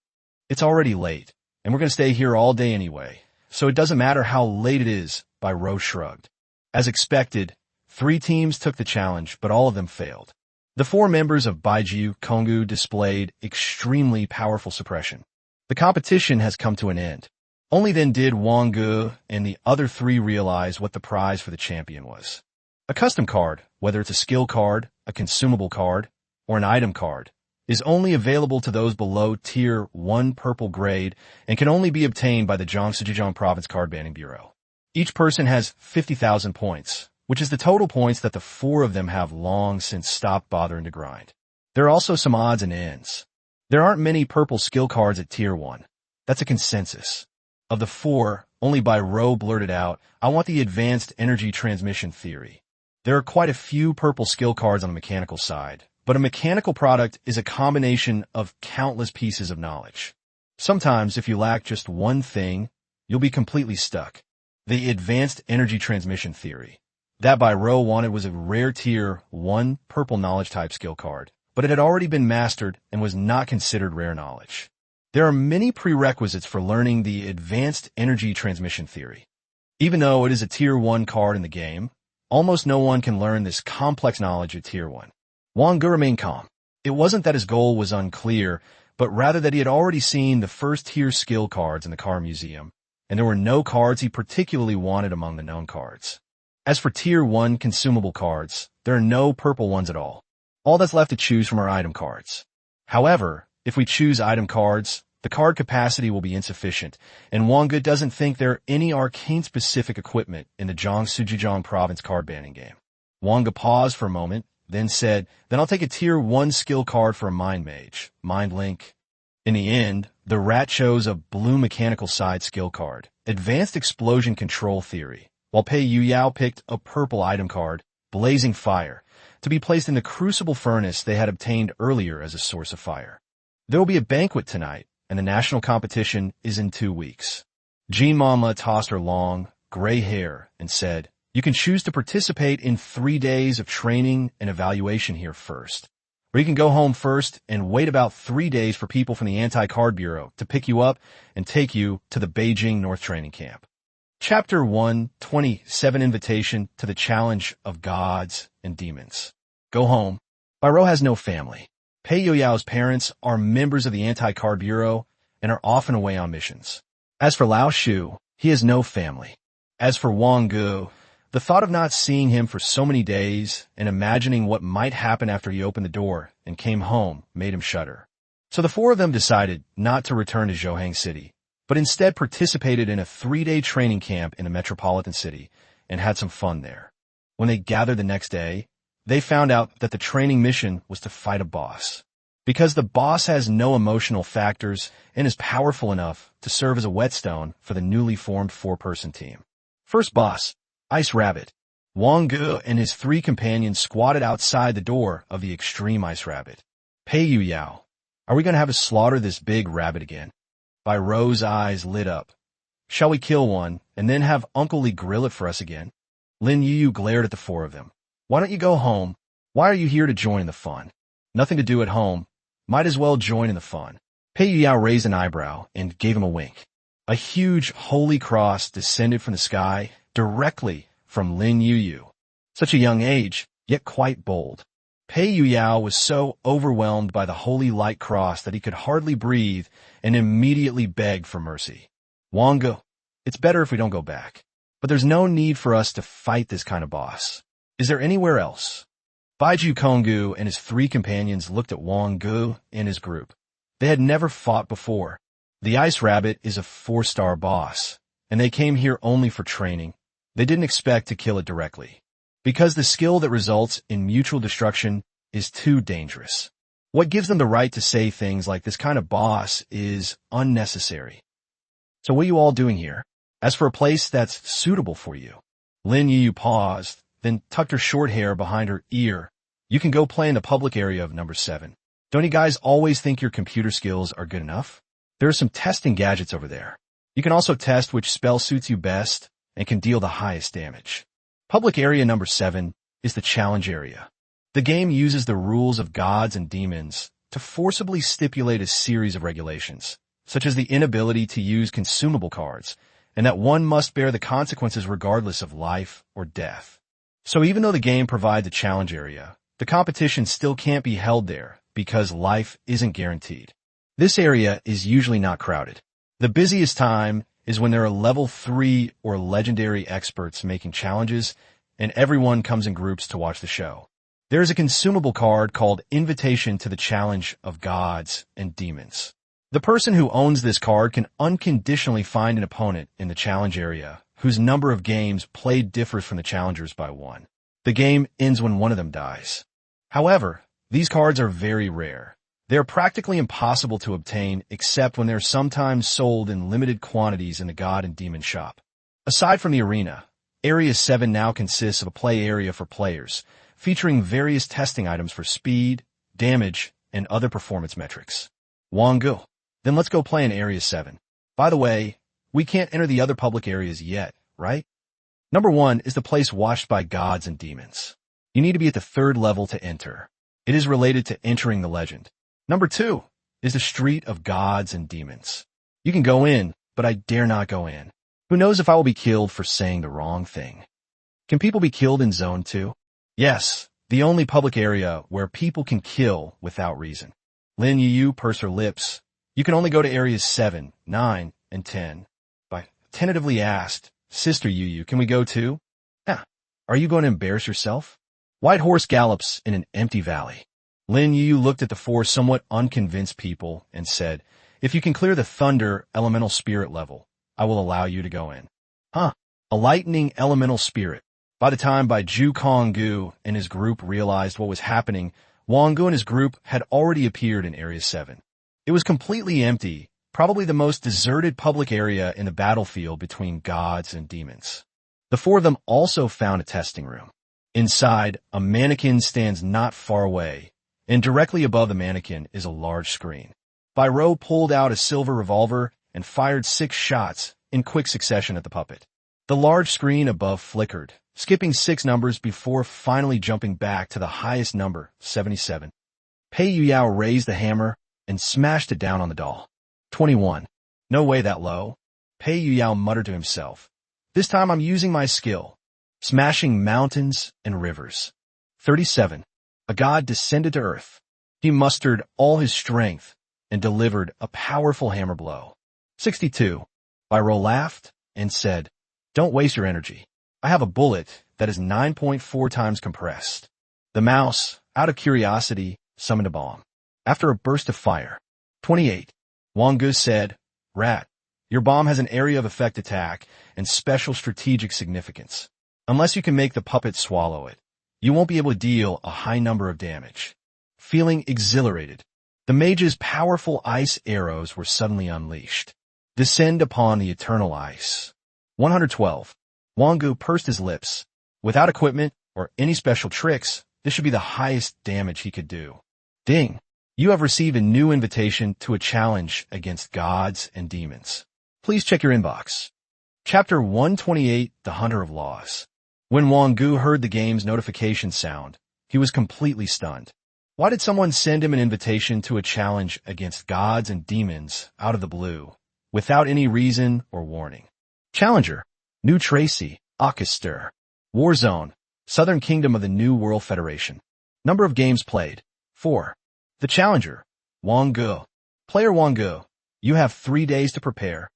It's already late, and we're going to stay here all day anyway, so it doesn't matter how late it is." Bai Rou shrugged. As expected, 3 teams took the challenge, but all of them failed. The 4 members of Baiju Konggu displayed extremely powerful suppression. The competition has come to an end. Only then did Wang Ge and the other 3 realize what the prize for the champion was. A custom card, whether it's a skill card, a consumable card, or an item card, is only available to those below Tier 1 purple grade and can only be obtained by the Jiangsu Zhejiang Province Card Banning Bureau. Each person has 50,000 points, which is the total points that the 4 of them have long since stopped bothering to grind. There are also some odds and ends. There aren't many purple skill cards at Tier 1. That's a consensus. Of the 4, only Bai Rou blurted out, "I want the advanced energy transmission theory." There are quite a few purple skill cards on the mechanical side, but a mechanical product is a combination of countless pieces of knowledge. Sometimes, if you lack just one thing, you'll be completely stuck. The advanced energy transmission theory. That Bai Rou wanted was a rare Tier 1 purple knowledge type skill card, but it had already been mastered and was not considered rare knowledge. There are many prerequisites for learning the advanced energy transmission theory. Even though it is a Tier 1 card in the game, almost no one can learn this complex knowledge at Tier 1. Wang Ge remained calm. It wasn't that his goal was unclear, but rather that he had already seen the first tier skill cards in the car museum, and there were no cards he particularly wanted among the known cards. As for Tier 1 consumable cards, there are no purple ones at all. All that's left to choose from are item cards. However, if we choose item cards, the card capacity will be insufficient, and Wang Ge doesn't think there are any arcane-specific equipment in the Jiangsu Zhejiang Province card banning game. Wang Ge paused for a moment, then said, "Then I'll take a Tier 1 skill card for a Mind Mage, Mind Link." In the end, the rat chose a blue mechanical side skill card, Advanced Explosion Control Theory, while Pei Yuyao picked a purple item card, Blazing Fire, to be placed in the crucible furnace they had obtained earlier as a source of fire. There will be a banquet tonight, and the national competition is in 2 weeks. Jean Mama tossed her long, gray hair and said, "You can choose to participate in 3 days of training and evaluation here first. Or you can go home first and wait about 3 days for people from the Anti-Card Bureau to pick you up and take you to the Beijing North Training Camp." Chapter 127 Invitation to the Challenge of Gods and Demons. Go home. Bai Rou has no family. Pei Youyao's parents are members of the Anti-Card Bureau and are often away on missions. As for Lao Shu, he has no family. As for Wang Ge, the thought of not seeing him for so many days and imagining what might happen after he opened the door and came home made him shudder. So the 4 of them decided not to return to Zhouhang City, but instead participated in a 3-day training camp in the metropolitan city and had some fun there. When they gathered the next day, they found out that the training mission was to fight a boss. Because the boss has no emotional factors and is powerful enough to serve as a whetstone for the newly formed 4-person team. First boss, Ice Rabbit. Wang Ge and his 3 companions squatted outside the door of the extreme Ice Rabbit. Pei Yuyao, are we going to have to slaughter this big rabbit again? Bai Rou's eyes lit up. Shall we kill one and then have Uncle Li grill it for us again? Lin Yu glared at the 4 of them. Why don't you go home? Why are you here to join in the fun? Nothing to do at home. Might as well join in the fun. Pei Yuyao raised an eyebrow and gave him a wink. A huge holy cross descended from the sky directly from Lin Yu. Such a young age, yet quite bold. Pei Yuyao was so overwhelmed by the holy light cross that he could hardly breathe and immediately begged for mercy. Wang Ge, it's better if we don't go back. But there's no need for us to fight this kind of boss. Is there anywhere else? Baiju Konggu and his 3 companions looked at Wang Ge and his group. They had never fought before. The Ice Rabbit is a 4-star boss, and they came here only for training. They didn't expect to kill it directly, because the skill that results in mutual destruction is too dangerous. What gives them the right to say things like this kind of boss is unnecessary? So what are you all doing here? As for a place that's suitable for you. Lin Yu paused, then tucked her short hair behind her ear. You can go play in the public area of number 7. Don't you guys always think your computer skills are good enough? There are some testing gadgets over there. You can also test which spell suits you best and can deal the highest damage. Public area number 7 is the challenge area. The game uses the rules of gods and demons to forcibly stipulate a series of regulations, such as the inability to use consumable cards, and that one must bear the consequences regardless of life or death. So even though the game provides a challenge area, the competition still can't be held there because life isn't guaranteed. This area is usually not crowded. The busiest time is when there are level 3 or legendary experts making challenges, and everyone comes in groups to watch the show. There is a consumable card called Invitation to the Challenge of Gods and Demons. The person who owns this card can unconditionally find an opponent in the challenge area whose number of games played differs from the challengers by 1. The game ends when one of them dies. However, these cards are very rare. They are practically impossible to obtain except when they're sometimes sold in limited quantities in the God and Demon shop. Aside from the arena, Area 7 now consists of a play area for players, featuring various testing items for speed, damage, and other performance metrics. Wang Ge. Then let's go play in Area 7. By the way, we can't enter the other public areas yet, right? Number 1 is the place watched by gods and demons. You need to be at the 3rd level to enter. It is related to entering the legend. Number 2 is the Street of Gods and Demons. You can go in, but I dare not go in. Who knows if I will be killed for saying the wrong thing? Can people be killed in Zone 2? Yes, the only public area where people can kill without reason. Lin Yu pursed her lips. You can only go to areas 7, 9, and 10. I tentatively asked, Sister Yu, can we go too? Yeah. Are you going to embarrass yourself? White horse gallops in an empty valley. Lin Yu looked at the 4 somewhat unconvinced people and said, if you can clear the thunder elemental spirit level, I will allow you to go in. Huh. A lightning elemental spirit. By the time Ju Kong-gu and his group realized what was happening, Wang Ge and his group had already appeared in Area 7. It was completely empty, probably the most deserted public area in the battlefield between gods and demons. The 4 of them also found a testing room. Inside, a mannequin stands not far away, and directly above the mannequin is a large screen. Ro pulled out a silver revolver and fired 6 shots in quick succession at the puppet. The large screen above flickered, skipping 6 numbers before finally jumping back to the highest number, 77. Pei Yuyao raised the hammer and smashed it down on the doll. 21. No way that low. Pei Yuyao muttered to himself. This time I'm using my skill. Smashing mountains and rivers. 37. A god descended to earth. He mustered all his strength and delivered a powerful hammer blow. 62. Ro laughed and said, don't waste your energy. I have a bullet that is 9.4 times compressed. The mouse, out of curiosity, summoned a bomb. After a burst of fire. 28. Wang Ge said, Rat, your bomb has an area of effect attack and special strategic significance. Unless you can make the puppet swallow it, you won't be able to deal a high number of damage. Feeling exhilarated, the mage's powerful ice arrows were suddenly unleashed. Descend upon the eternal ice. 112. Wang Ge pursed his lips. Without equipment or any special tricks, this should be the highest damage he could do. Ding! You have received a new invitation to a challenge against gods and demons. Please check your inbox. Chapter 128, The Hunter of Laws. When Wang Ge heard the game's notification sound, he was completely stunned. Why did someone send him an invitation to a challenge against gods and demons out of the blue, without any reason or warning? Challenger, New Tracy, Akister. Warzone, Southern Kingdom of the New World Federation. Number of games played, 4. The Challenger, Wang Ge. Player Wang Ge, you have 3 days to prepare.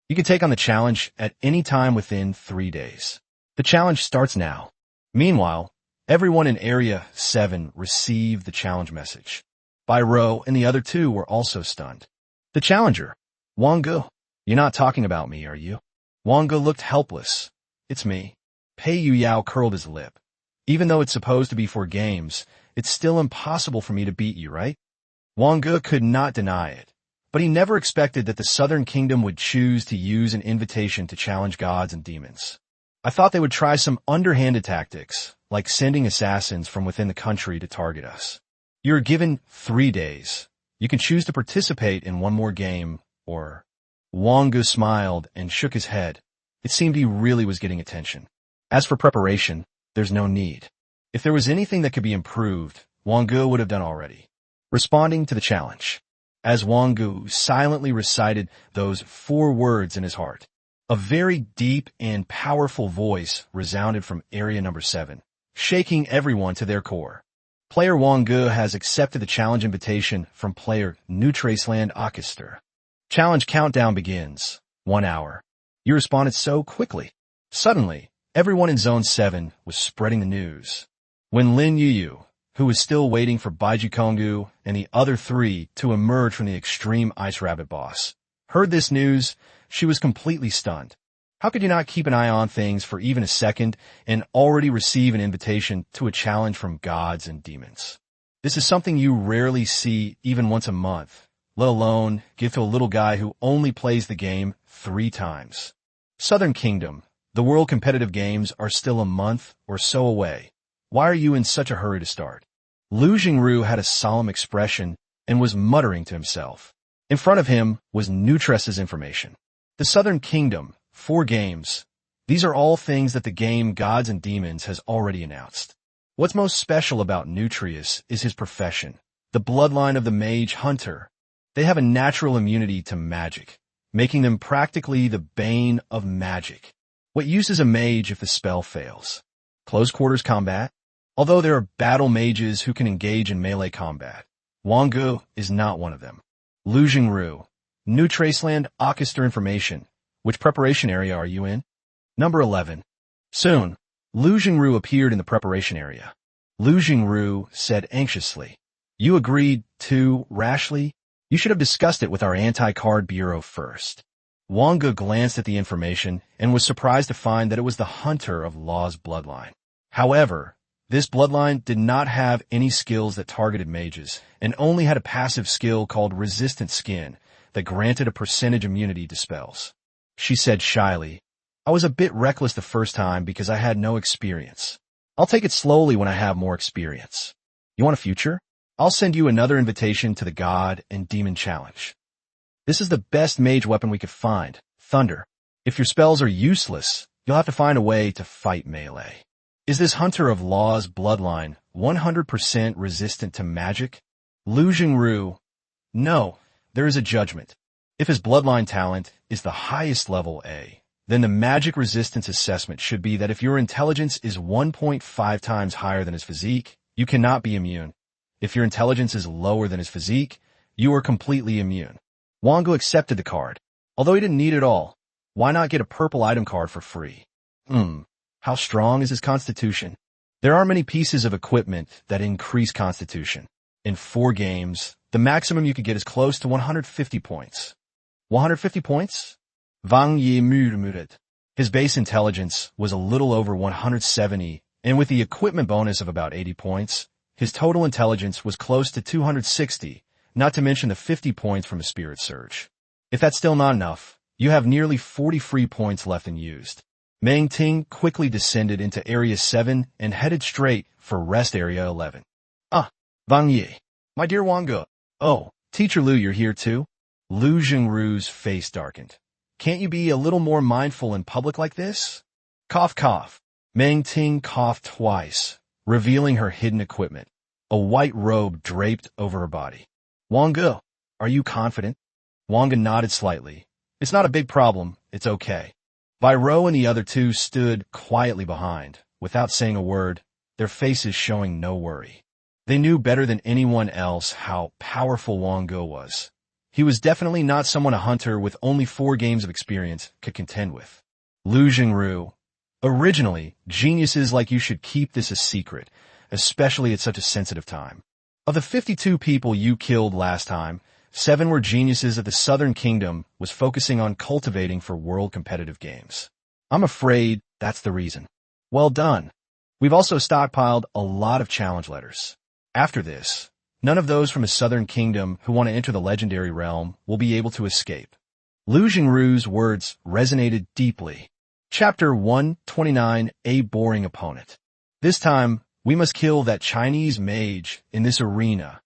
You can take on the challenge at any time within 3 days. The challenge starts now. Meanwhile, everyone in Area 7 received the challenge message. Bai Rou and the other two were also stunned. The challenger. Wang Ge. You're not talking about me, are you? Wang Ge looked helpless. It's me. Pei Yu Yao curled his lip. Even though it's supposed to be for games, it's still impossible for me to beat you, right? Wang Ge could not deny it, but he never expected that the Southern Kingdom would choose to use an invitation to challenge gods and demons. I thought they would try some underhanded tactics, like sending assassins from within the country to target us. You're given 3 days. You can choose to participate in one more game, or... Wang Ge smiled and shook his head. It seemed he really was getting attention. As for preparation, there's no need. If there was anything that could be improved, Wang Ge would have done already. Responding to the challenge. As Wang Ge silently recited those 4 words in his heart, a very deep and powerful voice resounded from area number 7, shaking everyone to their core. Player Wang Ge has accepted the challenge invitation from player Nutraceland Orchestra. Challenge countdown begins. 1 hour. You responded so quickly. Suddenly, everyone in Zone 7 was spreading the news. When Lin Yuyu, who was still waiting for Baiji Konggu and the other 3 to emerge from the extreme Ice Rabbit boss, heard this news, she was completely stunned. How could you not keep an eye on things for even a second and already receive an invitation to a challenge from gods and demons? This is something you rarely see even once a month, let alone give to a little guy who only plays the game 3 times. Southern Kingdom, the World Competitive Games are still a month or so away. Why are you in such a hurry to start? Lu Jingru had a solemn expression and was muttering to himself. In front of him was Nutress's information. The Southern Kingdom, 4 games. These are all things that the game Gods and Demons has already announced. What's most special about Nutrius is his profession, the bloodline of the Mage Hunter. They have a natural immunity to magic, making them practically the bane of magic. What use is a mage if the spell fails? Close quarters combat? Although there are battle mages who can engage in melee combat, Wang Ge is not one of them. Lu Jingru, Nutraceland Orchestra information. Which preparation area are you in? Number 11. Soon, Lu Jingru appeared in the preparation area. Lu Jingru said anxiously, You agreed too rashly? You should have discussed it with our anti-card bureau first. Wang Ge glanced at the information and was surprised to find that it was the Hunter of Law's bloodline. However, this bloodline did not have any skills that targeted mages and only had a passive skill called Resistant Skin that granted a percentage immunity to spells. She said shyly, I was a bit reckless the first time because I had no experience. I'll take it slowly when I have more experience. You want a future? I'll send you another invitation to the God and Demon Challenge. This is the best mage weapon we could find, Thunder. If your spells are useless, you'll have to find a way to fight melee. Is this Hunter of Law's bloodline 100% resistant to magic? Lu Jingru, no, there is a judgment. If his bloodline talent is the highest level A, then the magic resistance assessment should be that if your intelligence is 1.5 times higher than his physique, you cannot be immune. If your intelligence is lower than his physique, you are completely immune. Wang Ge accepted the card. Although he didn't need it all, why not get a purple item card for free? How strong is his constitution? There are many pieces of equipment that increase constitution. In 4 games, the maximum you could get is close to 150 points. 150 points? Wang Ge murmured. His base intelligence was a little over 170, and with the equipment bonus of about 80 points, his total intelligence was close to 260, not to mention the 50 points from a Spirit Surge. If that's still not enough, you have nearly 40 free points left unused. Meng Ting quickly descended into Area 7 and headed straight for Rest Area 11. Wang Ge. My dear Wang Ge. Oh, Teacher Lu, you're here too? Lu Jingru's face darkened. Can't you be a little more mindful in public like this? Cough, cough. Meng Ting coughed twice, revealing her hidden equipment, a white robe draped over her body. Wang Ge, are you confident? Wang Ge nodded slightly. It's not a big problem. It's okay. Bai Rou and the other 2 stood quietly behind, without saying a word, their faces showing no worry. They knew better than anyone else how powerful Wang Ge was. He was definitely not someone a hunter with only 4 games of experience could contend with. Lu Jingru. Originally, geniuses like you should keep this a secret, especially at such a sensitive time. Of the 52 people you killed last time, 7 were geniuses of the Southern Kingdom was focusing on cultivating for world competitive games. I'm afraid that's the reason. Well done. We've also stockpiled a lot of challenge letters. After this, none of those from the Southern Kingdom who want to enter the legendary realm will be able to escape. Lu Jingru's words resonated deeply. Chapter 129, A Boring Opponent. This time, we must kill that Chinese mage in this arena.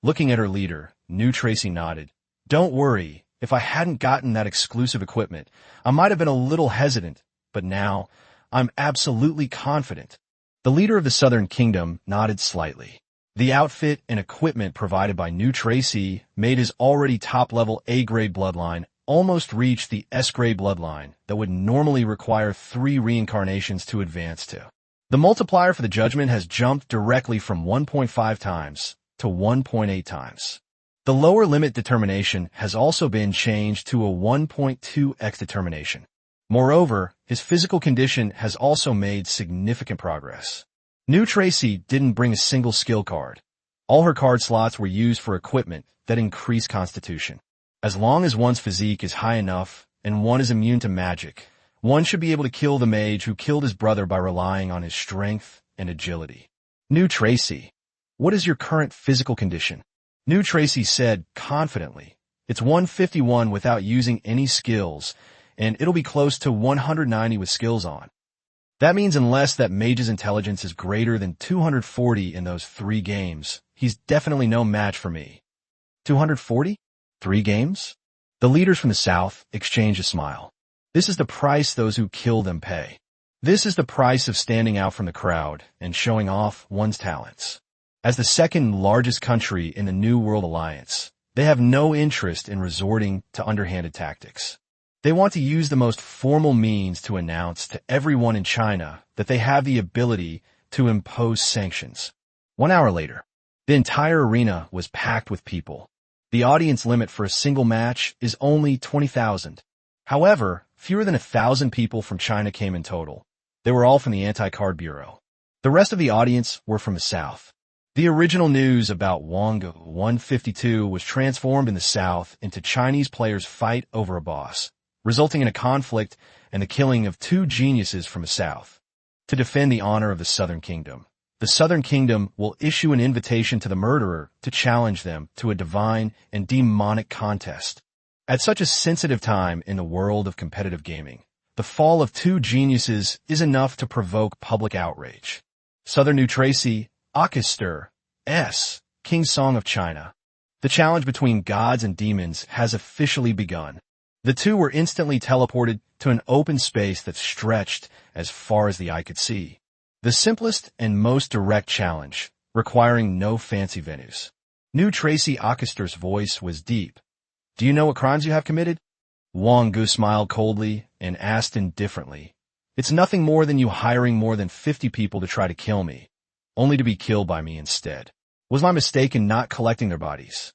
Looking at her leader, New Tracy nodded. Don't worry, if I hadn't gotten that exclusive equipment, I might have been a little hesitant, but now, I'm absolutely confident. The leader of the Southern Kingdom nodded slightly. The outfit and equipment provided by New Tracy made his already top-level A-grade bloodline almost reach the S-grade bloodline that would normally require 3 reincarnations to advance to. The multiplier for the judgment has jumped directly from 1.5 times to 1.8 times. The lower limit determination has also been changed to a 1.2x determination. Moreover, his physical condition has also made significant progress. New Tracy didn't bring a single skill card. All her card slots were used for equipment that increased constitution. As long as one's physique is high enough and one is immune to magic, one should be able to kill the mage who killed his brother by relying on his strength and agility. New Tracy, what is your current physical condition? New Tracy said confidently. It's 151 without using any skills, and it'll be close to 190 with skills on. That means unless that mage's intelligence is greater than 240 in those 3 games, he's definitely no match for me. 240? 3 games? The leaders from the South exchanged a smile. This is the price those who kill them pay. This is the price of standing out from the crowd and showing off one's talents. As the second largest country in the New World Alliance, they have no interest in resorting to underhanded tactics. They want to use the most formal means to announce to everyone in China that they have the ability to impose sanctions. 1 hour later, the entire arena was packed with people. The audience limit for a single match is only 20,000. However, fewer than 1,000 people from China came in total. They were all from the Anti-Card Bureau. The rest of the audience were from the South. The original news about Wang Ge 152 was transformed in the South into Chinese players' fight over a boss, resulting in a conflict and the killing of 2 geniuses from the South. To defend the honor of the Southern Kingdom, the Southern Kingdom will issue an invitation to the murderer to challenge them to a divine and demonic contest. At such a sensitive time in the world of competitive gaming, the fall of 2 geniuses is enough to provoke public outrage. Southern New Tracy, Orchestra, S. King Song of China. The challenge between gods and demons has officially begun. The 2 were instantly teleported to an open space that stretched as far as the eye could see. The simplest and most direct challenge, requiring no fancy venues. New Tracy Orchestra's voice was deep. Do you know what crimes you have committed? Wang Ge smiled coldly and asked indifferently. It's nothing more than you hiring more than 50 people to try to kill me, only to be killed by me instead. Was my mistake in not collecting their bodies?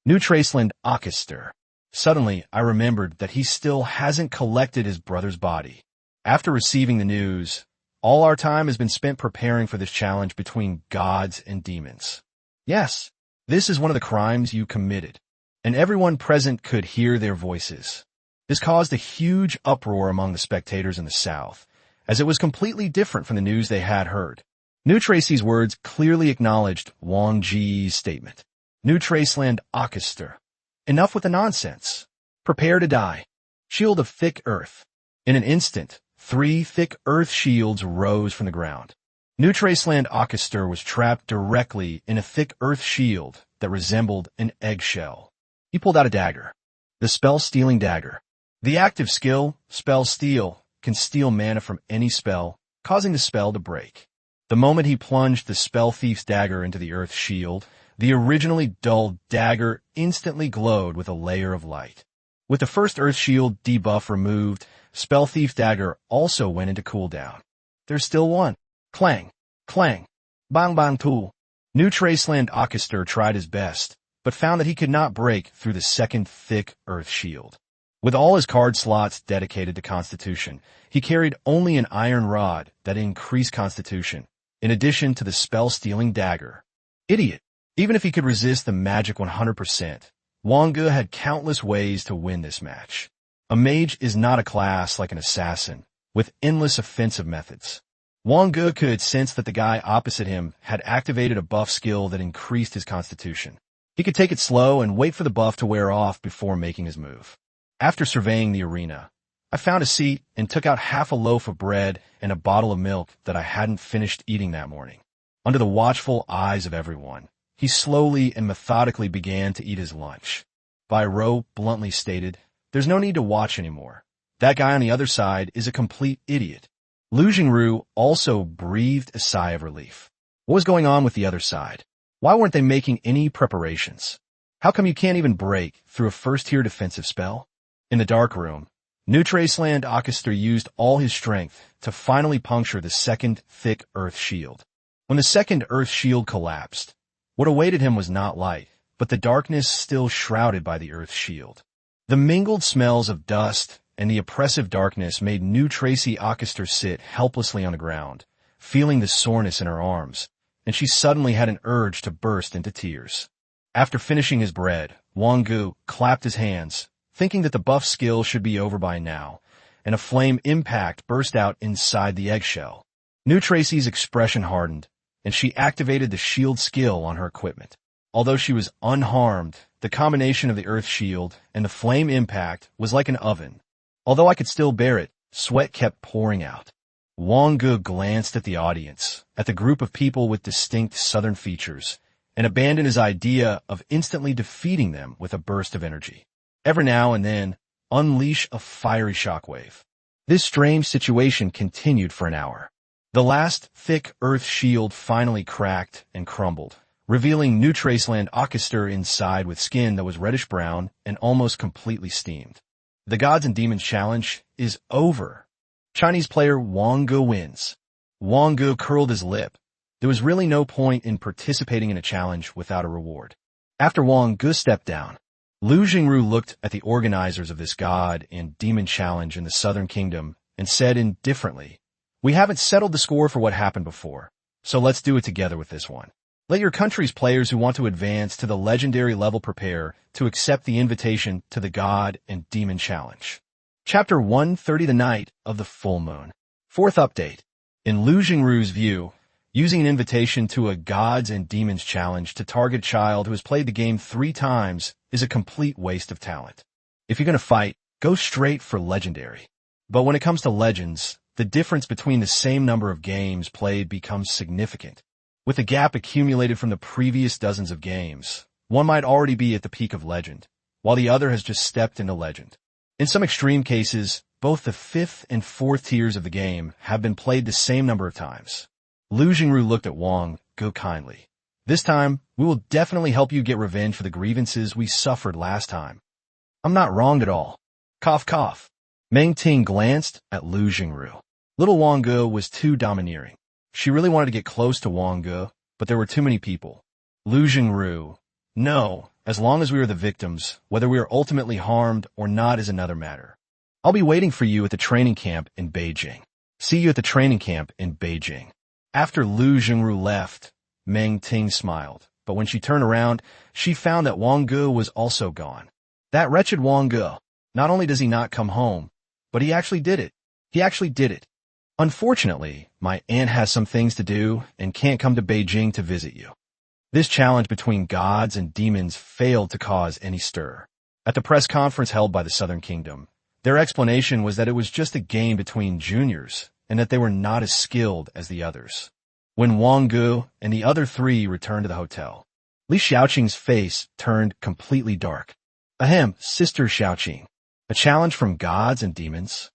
New Traceland Orchestra. Suddenly, I remembered that he still hasn't collected his brother's body. After receiving the news, all our time has been spent preparing for this challenge between gods and demons. Yes, this is one of the crimes you committed, and everyone present could hear their voices. This caused a huge uproar among the spectators in the South, as it was completely different from the news they had heard. New Tracy's words clearly acknowledged Wang Ge's statement. New Traceland Orchestra. Enough with the nonsense. Prepare to die. Shield of thick earth. In an instant, 3 thick earth shields rose from the ground. New Traceland Orchestra was trapped directly in a thick earth shield that resembled an eggshell. He pulled out a dagger. The spell-stealing dagger. The active skill, Spell Steal, can steal mana from any spell, causing the spell to break. The moment he plunged the Spell Thief's dagger into the earth shield, the originally dull dagger instantly glowed with a layer of light. With the first earth shield debuff removed, Spell Thief's dagger also went into cooldown. There's still one. Clang, clang, bang bang tool. New Traceland Orchestra tried his best, but found that he could not break through the second thick earth shield. With all his card slots dedicated to Constitution, he carried only an iron rod that increased Constitution, in addition to the spell-stealing dagger. Idiot! Even if he could resist the magic 100%, Wang Ge had countless ways to win this match. A mage is not a class like an assassin, with endless offensive methods. Wang Ge could sense that the guy opposite him had activated a buff skill that increased his constitution. He could take it slow and wait for the buff to wear off before making his move. After surveying the arena, I found a seat and took out half a loaf of bread and a bottle of milk that I hadn't finished eating that morning. Under the watchful eyes of everyone, he slowly and methodically began to eat his lunch. Bai Rou bluntly stated, "There's no need to watch anymore. That guy on the other side is a complete idiot." Lu Jingru also breathed a sigh of relief. What was going on with the other side? Why weren't they making any preparations? How come you can't even break through a first-tier defensive spell? In the dark room, Nutraceland Orchestra used all his strength to finally puncture the second thick earth shield. When the second earth shield collapsed, what awaited him was not light, but the darkness still shrouded by the earth shield. The mingled smells of dust and the oppressive darkness made New Tracy Orchestra sit helplessly on the ground, feeling the soreness in her arms, and she suddenly had an urge to burst into tears. After finishing his bread, Wang Ge clapped his hands, thinking that the buff skill should be over by now, and a flame impact burst out inside the eggshell. New Tracy's expression hardened, and she activated the shield skill on her equipment. Although she was unharmed, the combination of the earth shield and the flame impact was like an oven. Although I could still bear it, sweat kept pouring out. Wang Ge glanced at the audience, at the group of people with distinct southern features, and abandoned his idea of instantly defeating them with a burst of energy. Every now and then, unleash a fiery shockwave. This strange situation continued for an hour. The last thick earth shield finally cracked and crumbled, revealing New Traceland Orchestra inside with skin that was reddish-brown and almost completely steamed. The Gods and Demons Challenge is over. Chinese player Wang Ge wins. Wang Ge curled his lip. There was really no point in participating in a challenge without a reward. After Wang Ge stepped down, Lu Jingru looked at the organizers of this God and Demon Challenge in the Southern Kingdom and said indifferently, "We haven't settled the score for what happened before, so let's do it together with this one. Let your country's players who want to advance to the legendary level prepare to accept the invitation to the God and Demon Challenge." Chapter 130, The Night of the Full Moon. Fourth update. In Lu Jingru's view, using an invitation to a Gods and Demons Challenge to target a child who has played the game 3 times is a complete waste of talent. If you're going to fight, go straight for Legendary. But when it comes to Legends, the difference between the same number of games played becomes significant. With the gap accumulated from the previous dozens of games, one might already be at the peak of Legend, while the other has just stepped into Legend. In some extreme cases, both the 5th and 4th tiers of the game have been played the same number of times. Lu Jingru looked at Wang Ge kindly. "This time, we will definitely help you get revenge for the grievances we suffered last time." "I'm not wronged at all." Cough cough. Meng Ting glanced at Lu Jingru. Little Wang Ge was too domineering. She really wanted to get close to Wang Ge, but there were too many people. Lu Jingru. "No, as long as we are the victims, whether we are ultimately harmed or not is another matter. I'll be waiting for you at the training camp in Beijing. See you at the training camp in Beijing." After Lu Jingru left, Meng Ting smiled, but when she turned around, she found that Wang Ge was also gone. That wretched Wang Ge. Not only does he not come home, but he actually did it. He actually did it. "Unfortunately, my aunt has some things to do and can't come to Beijing to visit you." This challenge between gods and demons failed to cause any stir. At the press conference held by the Southern Kingdom, their explanation was that it was just a game between juniors and that they were not as skilled as the others. When Wang Ge and the other 3 returned to the hotel, Li Xiaoqing's face turned completely dark. "Ahem, Sister Xiaoqing. A challenge from gods and demons?"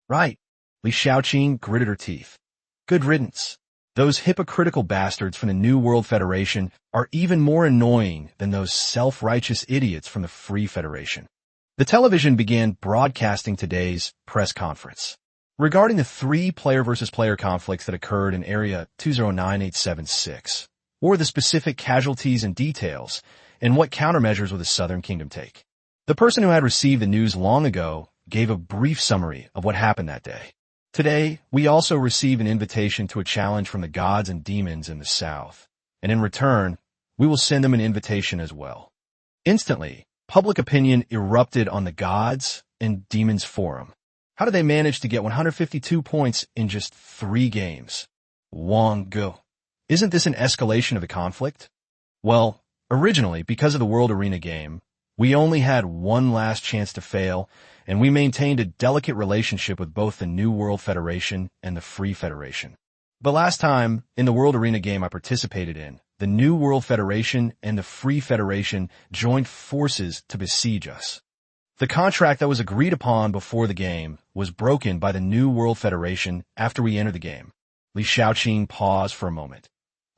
"Right." Li Xiaoqing gritted her teeth. "Good riddance. Those hypocritical bastards from the New World Federation are even more annoying than those self-righteous idiots from the Free Federation." The television began broadcasting today's press conference. Regarding the 3 player versus player conflicts that occurred in Area 209876, or the specific casualties and details, and what countermeasures will the Southern Kingdom take. The person who had received the news long ago gave a brief summary of what happened that day. "Today, we also received an invitation to a challenge from the gods and demons in the south, and in return, we will send them an invitation as well. Instantly, public opinion erupted on the Gods and Demons forum. How did they manage to get 152 points in just 3 games? Wang Ge. Isn't this an escalation of the conflict? Well, originally, because of the World Arena game, we only had one last chance to fail, and we maintained a delicate relationship with both the New World Federation and the Free Federation. But last time, in the World Arena game I participated in, the New World Federation and the Free Federation joined forces to besiege us. The contract that was agreed upon before the game was broken by the New World Federation after we entered the game. Li Shaoqing paused for a moment.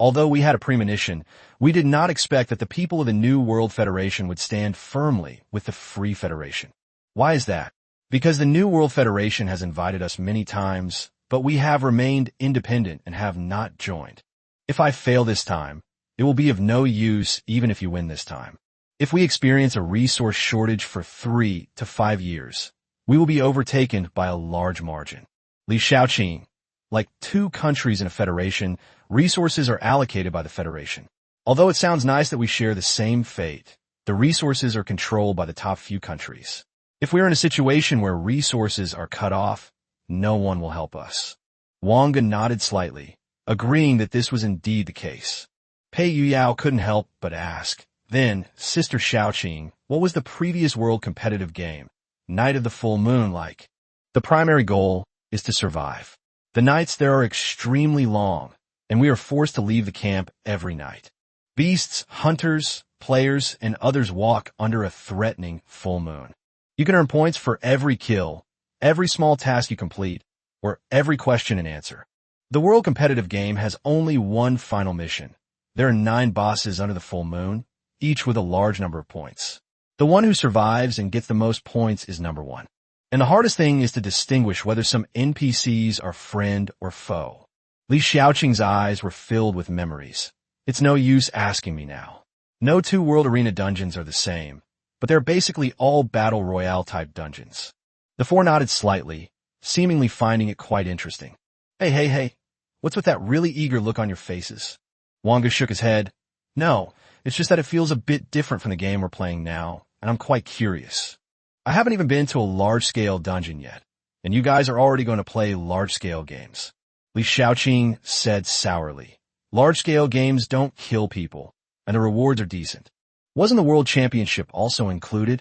Although we had a premonition, we did not expect that the people of the New World Federation would stand firmly with the Free Federation. Why is that? Because the New World Federation has invited us many times, but we have remained independent and have not joined. If I fail this time, it will be of no use even if you win this time. If we experience a resource shortage for 3 to 5 years, we will be overtaken by a large margin. Li Shaoqing, like 2 countries in a federation, resources are allocated by the federation. Although it sounds nice that we share the same fate, the resources are controlled by the top few countries. If we are in a situation where resources are cut off, no one will help us. Wang Ge nodded slightly, agreeing that this was indeed the case. Pei Yuyao couldn't help but ask, then, Sister Shaoqing, what was the previous world competitive game, Night of the Full Moon, like? The primary goal is to survive. The nights there are extremely long, and we are forced to leave the camp every night. Beasts, hunters, players, and others walk under a threatening full moon. You can earn points for every kill, every small task you complete, or every question and answer. The world competitive game has only one final mission. There are 9 bosses under the full moon, each with a large number of points. The one who survives and gets the most points is number 1. And the hardest thing is to distinguish whether some NPCs are friend or foe. Li Shaoqing's eyes were filled with memories. It's no use asking me now. No 2 World Arena dungeons are the same, but they're basically all Battle Royale type dungeons. The 4 nodded slightly, seemingly finding it quite interesting. Hey, what's with that really eager look on your faces? Wang Ge shook his head. No, it's just that it feels a bit different from the game we're playing now, and I'm quite curious. I haven't even been to a large-scale dungeon yet, and you guys are already going to play large-scale games. Li Shaoqing said sourly. Large-scale games don't kill people, and the rewards are decent. Wasn't the World Championship also included?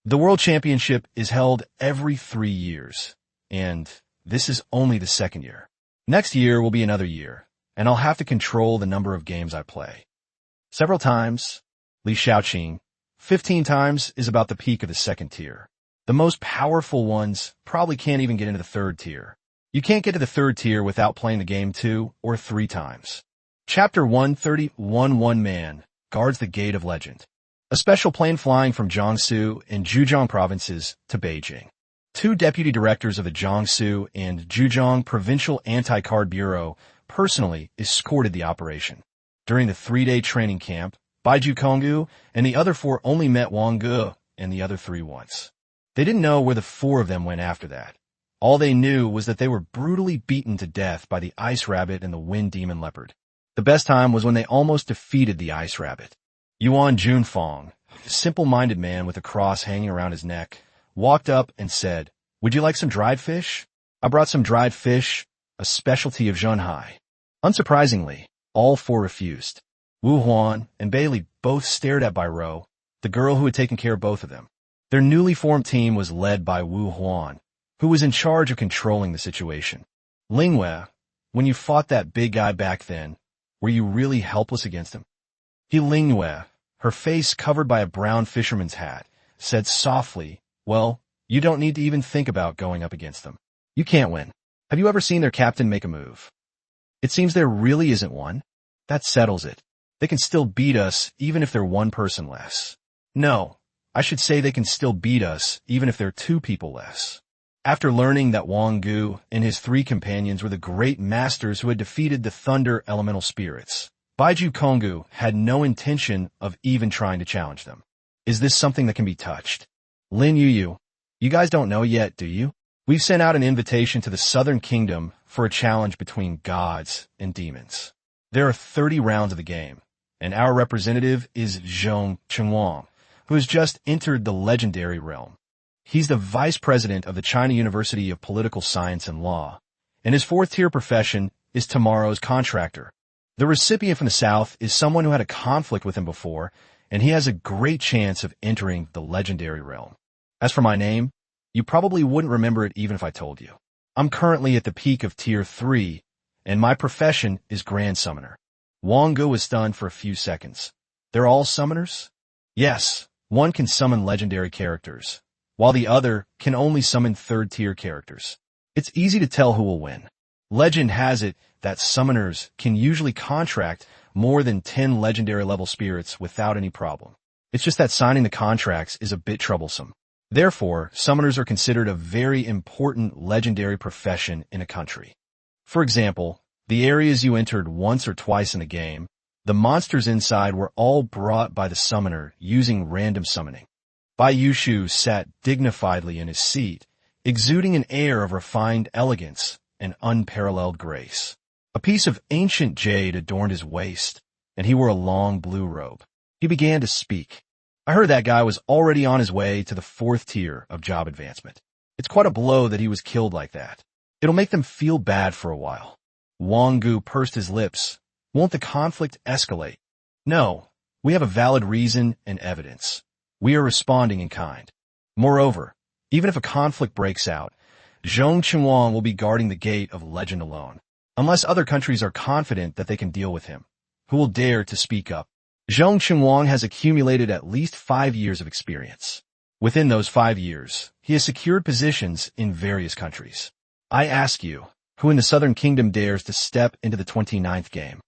The World Championship is held every 3 years, and this is only the 2nd year. Next year will be another year, and I'll have to control the number of games I play. Several times, Li Shaoqing, 15 times is about the peak of the 2nd tier. The most powerful ones probably can't even get into the 3rd tier. You can't get to the 3rd tier without playing the game 2 or 3 times. Chapter 131. One man guards the Gate of Legend. A special plane flying from Jiangsu and Zhejiang provinces to Beijing. 2 deputy directors of the Jiangsu and Zhejiang Provincial Anti-Card Bureau personally escorted the operation. During the 3-day training camp, Baiju Konggu and the other 4 only met Wang Ge and the other 3 once. They didn't know where the 4 of them went after that. All they knew was that they were brutally beaten to death by the Ice Rabbit and the Wind Demon Leopard. The best time was when they almost defeated the Ice Rabbit. Yuan Junfeng, a simple-minded man with a cross hanging around his neck, walked up and said, "Would you like some dried fish? I brought some dried fish, a specialty of Zhenhai." Unsurprisingly, all 4 refused. Wu Huan and Bailey both stared at Bairo, the girl who had taken care of both of them. Their newly formed team was led by Wu Huan, who was in charge of controlling the situation. Lingwei, when you fought that big guy back then, were you really helpless against him? Lingwei, her face covered by a brown fisherman's hat, said softly, "Well, you don't need to even think about going up against them. You can't win. Have you ever seen their captain make a move? It seems there really isn't one. That settles it. They can still beat us even if they're 1 person less. No, I should say they can still beat us even if they're 2 people less." After learning that Wang Ge and his 3 companions were the great masters who had defeated the thunder elemental spirits, Baiju Konggu had no intention of even trying to challenge them. Is this something that can be touched? Lin Yuyu, you guys don't know yet, do you? We've sent out an invitation to the Southern Kingdom for a challenge between gods and demons. There are 30 rounds of the game, and our representative is Zhong Chengwang, who has just entered the legendary realm. He's the vice president of the China University of Political Science and Law, and his fourth-tier profession is tomorrow's contractor. The recipient from the south is someone who had a conflict with him before, and he has a great chance of entering the legendary realm. As for my name, you probably wouldn't remember it even if I told you. I'm currently at the peak of Tier 3, and my profession is Grand Summoner. Wang Ge was stunned for a few seconds. They're all summoners? Yes, one can summon legendary characters, while the other can only summon third-tier characters. It's easy to tell who will win. Legend has it that summoners can usually contract more than 10 legendary-level spirits without any problem. It's just that signing the contracts is a bit troublesome. Therefore, summoners are considered a very important legendary profession in a country. For example, the areas you entered once or twice in the game, the monsters inside were all brought by the summoner using random summoning. Bai Yushu sat dignifiedly in his seat, exuding an air of refined elegance and unparalleled grace. A piece of ancient jade adorned his waist, and he wore a long blue robe. He began to speak. I heard that guy was already on his way to the 4th tier of job advancement. It's quite a blow that he was killed like that. It'll make them feel bad for a while. Wang Ge pursed his lips. Won't the conflict escalate? No, we have a valid reason and evidence. We are responding in kind. Moreover, even if a conflict breaks out, Zhong Chengwang will be guarding the gate of legend alone, unless other countries are confident that they can deal with him. Who will dare to speak up? Zhong Chengwang has accumulated at least 5 years of experience. Within those 5 years, he has secured positions in various countries. I ask you, who in the Southern Kingdom dares to step into the 29th game?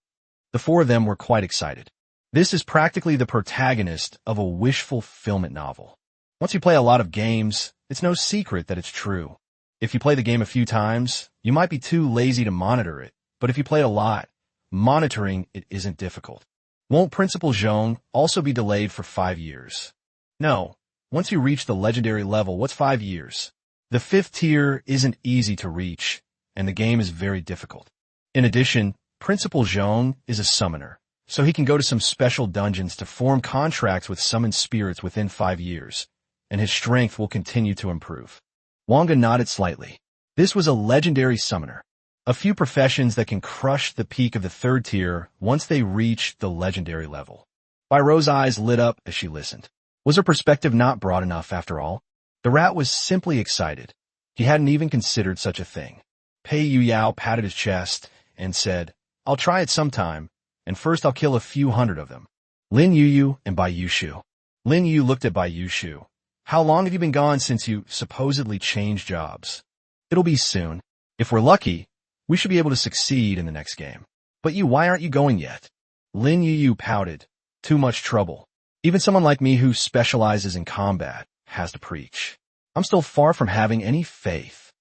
The 4 of them were quite excited. This is practically the protagonist of a wish fulfillment novel. Once you play a lot of games, it's no secret that it's true. If you play the game a few times, you might be too lazy to monitor it, but if you play it a lot, monitoring it isn't difficult. Won't Principal Zhong also be delayed for 5 years? No. Once you reach the legendary level, what's 5 years? The 5th tier isn't easy to reach, and the game is very difficult. In addition, Principal Zhong is a summoner, so he can go to some special dungeons to form contracts with summoned spirits within 5 years, and his strength will continue to improve. Wang Ge nodded slightly. This was a legendary summoner. A few professions that can crush the peak of the 3rd tier once they reach the legendary level. Bai Ro's eyes lit up as she listened. Was her perspective not broad enough after all? The rat was simply excited. He hadn't even considered such a thing. Pei Yuyao patted his chest and said, I'll try it sometime, and first I'll kill a few hundred of them. Lin Yuyu and Bai Yushu. Lin Yu looked at Bai Yushu. How long have you been gone since you supposedly changed jobs? It'll be soon. If we're lucky, we should be able to succeed in the next game. But why aren't you going yet? Lin Yuyu pouted. Too much trouble. Even someone like me who specializes in combat has to preach. I'm still far from having any faith.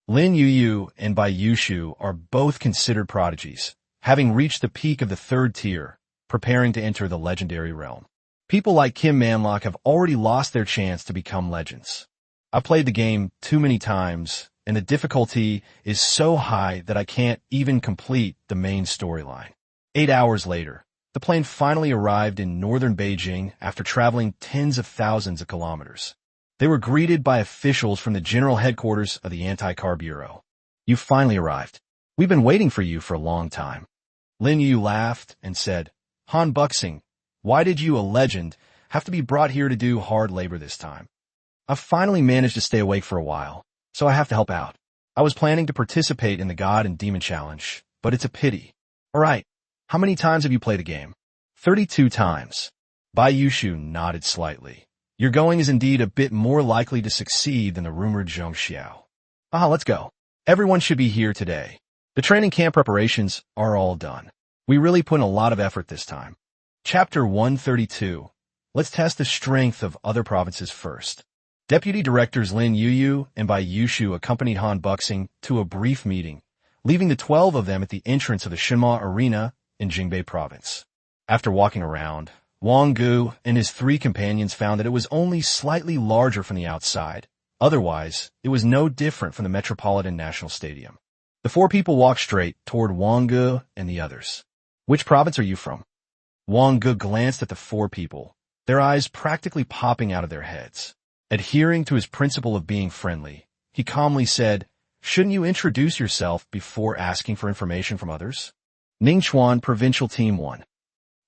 Lin Yuyu and Bai Yushu are both considered prodigies, having reached the peak of the 3rd tier, preparing to enter the legendary realm. People like Kim Manlock have already lost their chance to become legends. I've played the game too many times, and the difficulty is so high that I can't even complete the main storyline. 8 hours later, the plane finally arrived in northern Beijing after traveling tens of thousands of kilometers. They were greeted by officials from the general headquarters of the Anti-Car Bureau. You finally arrived. We've been waiting for you for a long time. Lin Yu laughed and said, Han Buxing, why did you, a legend, have to be brought here to do hard labor this time? I've finally managed to stay awake for a while, so I have to help out. I was planning to participate in the God and Demon Challenge, but it's a pity. All right, how many times have you played a game? 32 times. Bai Yushu nodded slightly. Your going is indeed a bit more likely to succeed than the rumored Zhong Xiao. Let's go. Everyone should be here today. The training camp preparations are all done. We really put in a lot of effort this time. Chapter 132. Let's test the strength of other provinces first. Deputy Directors Lin Yuyu and Bai Yushu accompanied Han Buxing to a brief meeting, leaving the 12 of them at the entrance of the Shinma Arena in Jingbei Province. After walking around, Wang Ge and his 3 companions found that it was only slightly larger from the outside. Otherwise, it was no different from the Metropolitan National Stadium. The 4 people walked straight toward Wang Ge and the others. Which province are you from? Wang Ge glanced at the four people, their eyes practically popping out of their heads. Adhering to his principle of being friendly, he calmly said, "Shouldn't you introduce yourself before asking for information from others?" Ningchuan Provincial Team 1.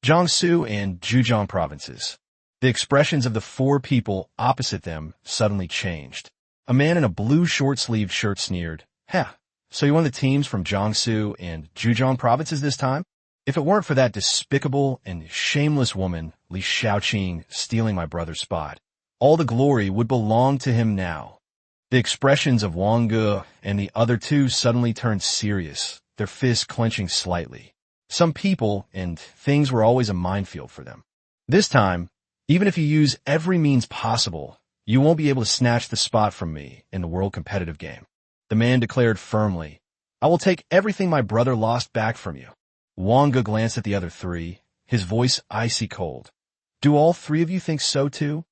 Jiangsu and Zhejiang Provinces. The expressions of the four people opposite them suddenly changed. A man in a blue short-sleeved shirt sneered, "Heh, so you won the teams from Jiangsu and Zhejiang Provinces this time? If it weren't for that despicable and shameless woman, Li Shaoqing, stealing my brother's spot, all the glory would belong to him now." The expressions of Wang Ge and the other two suddenly turned serious, their fists clenching slightly. Some people and things were always a minefield for them. This time, even if you use every means possible, you won't be able to snatch the spot from me in the world competitive game. The man declared firmly, "I will take everything my brother lost back from you." Wang Ge glanced at the other three, his voice icy cold. "Do all three of you think so too?"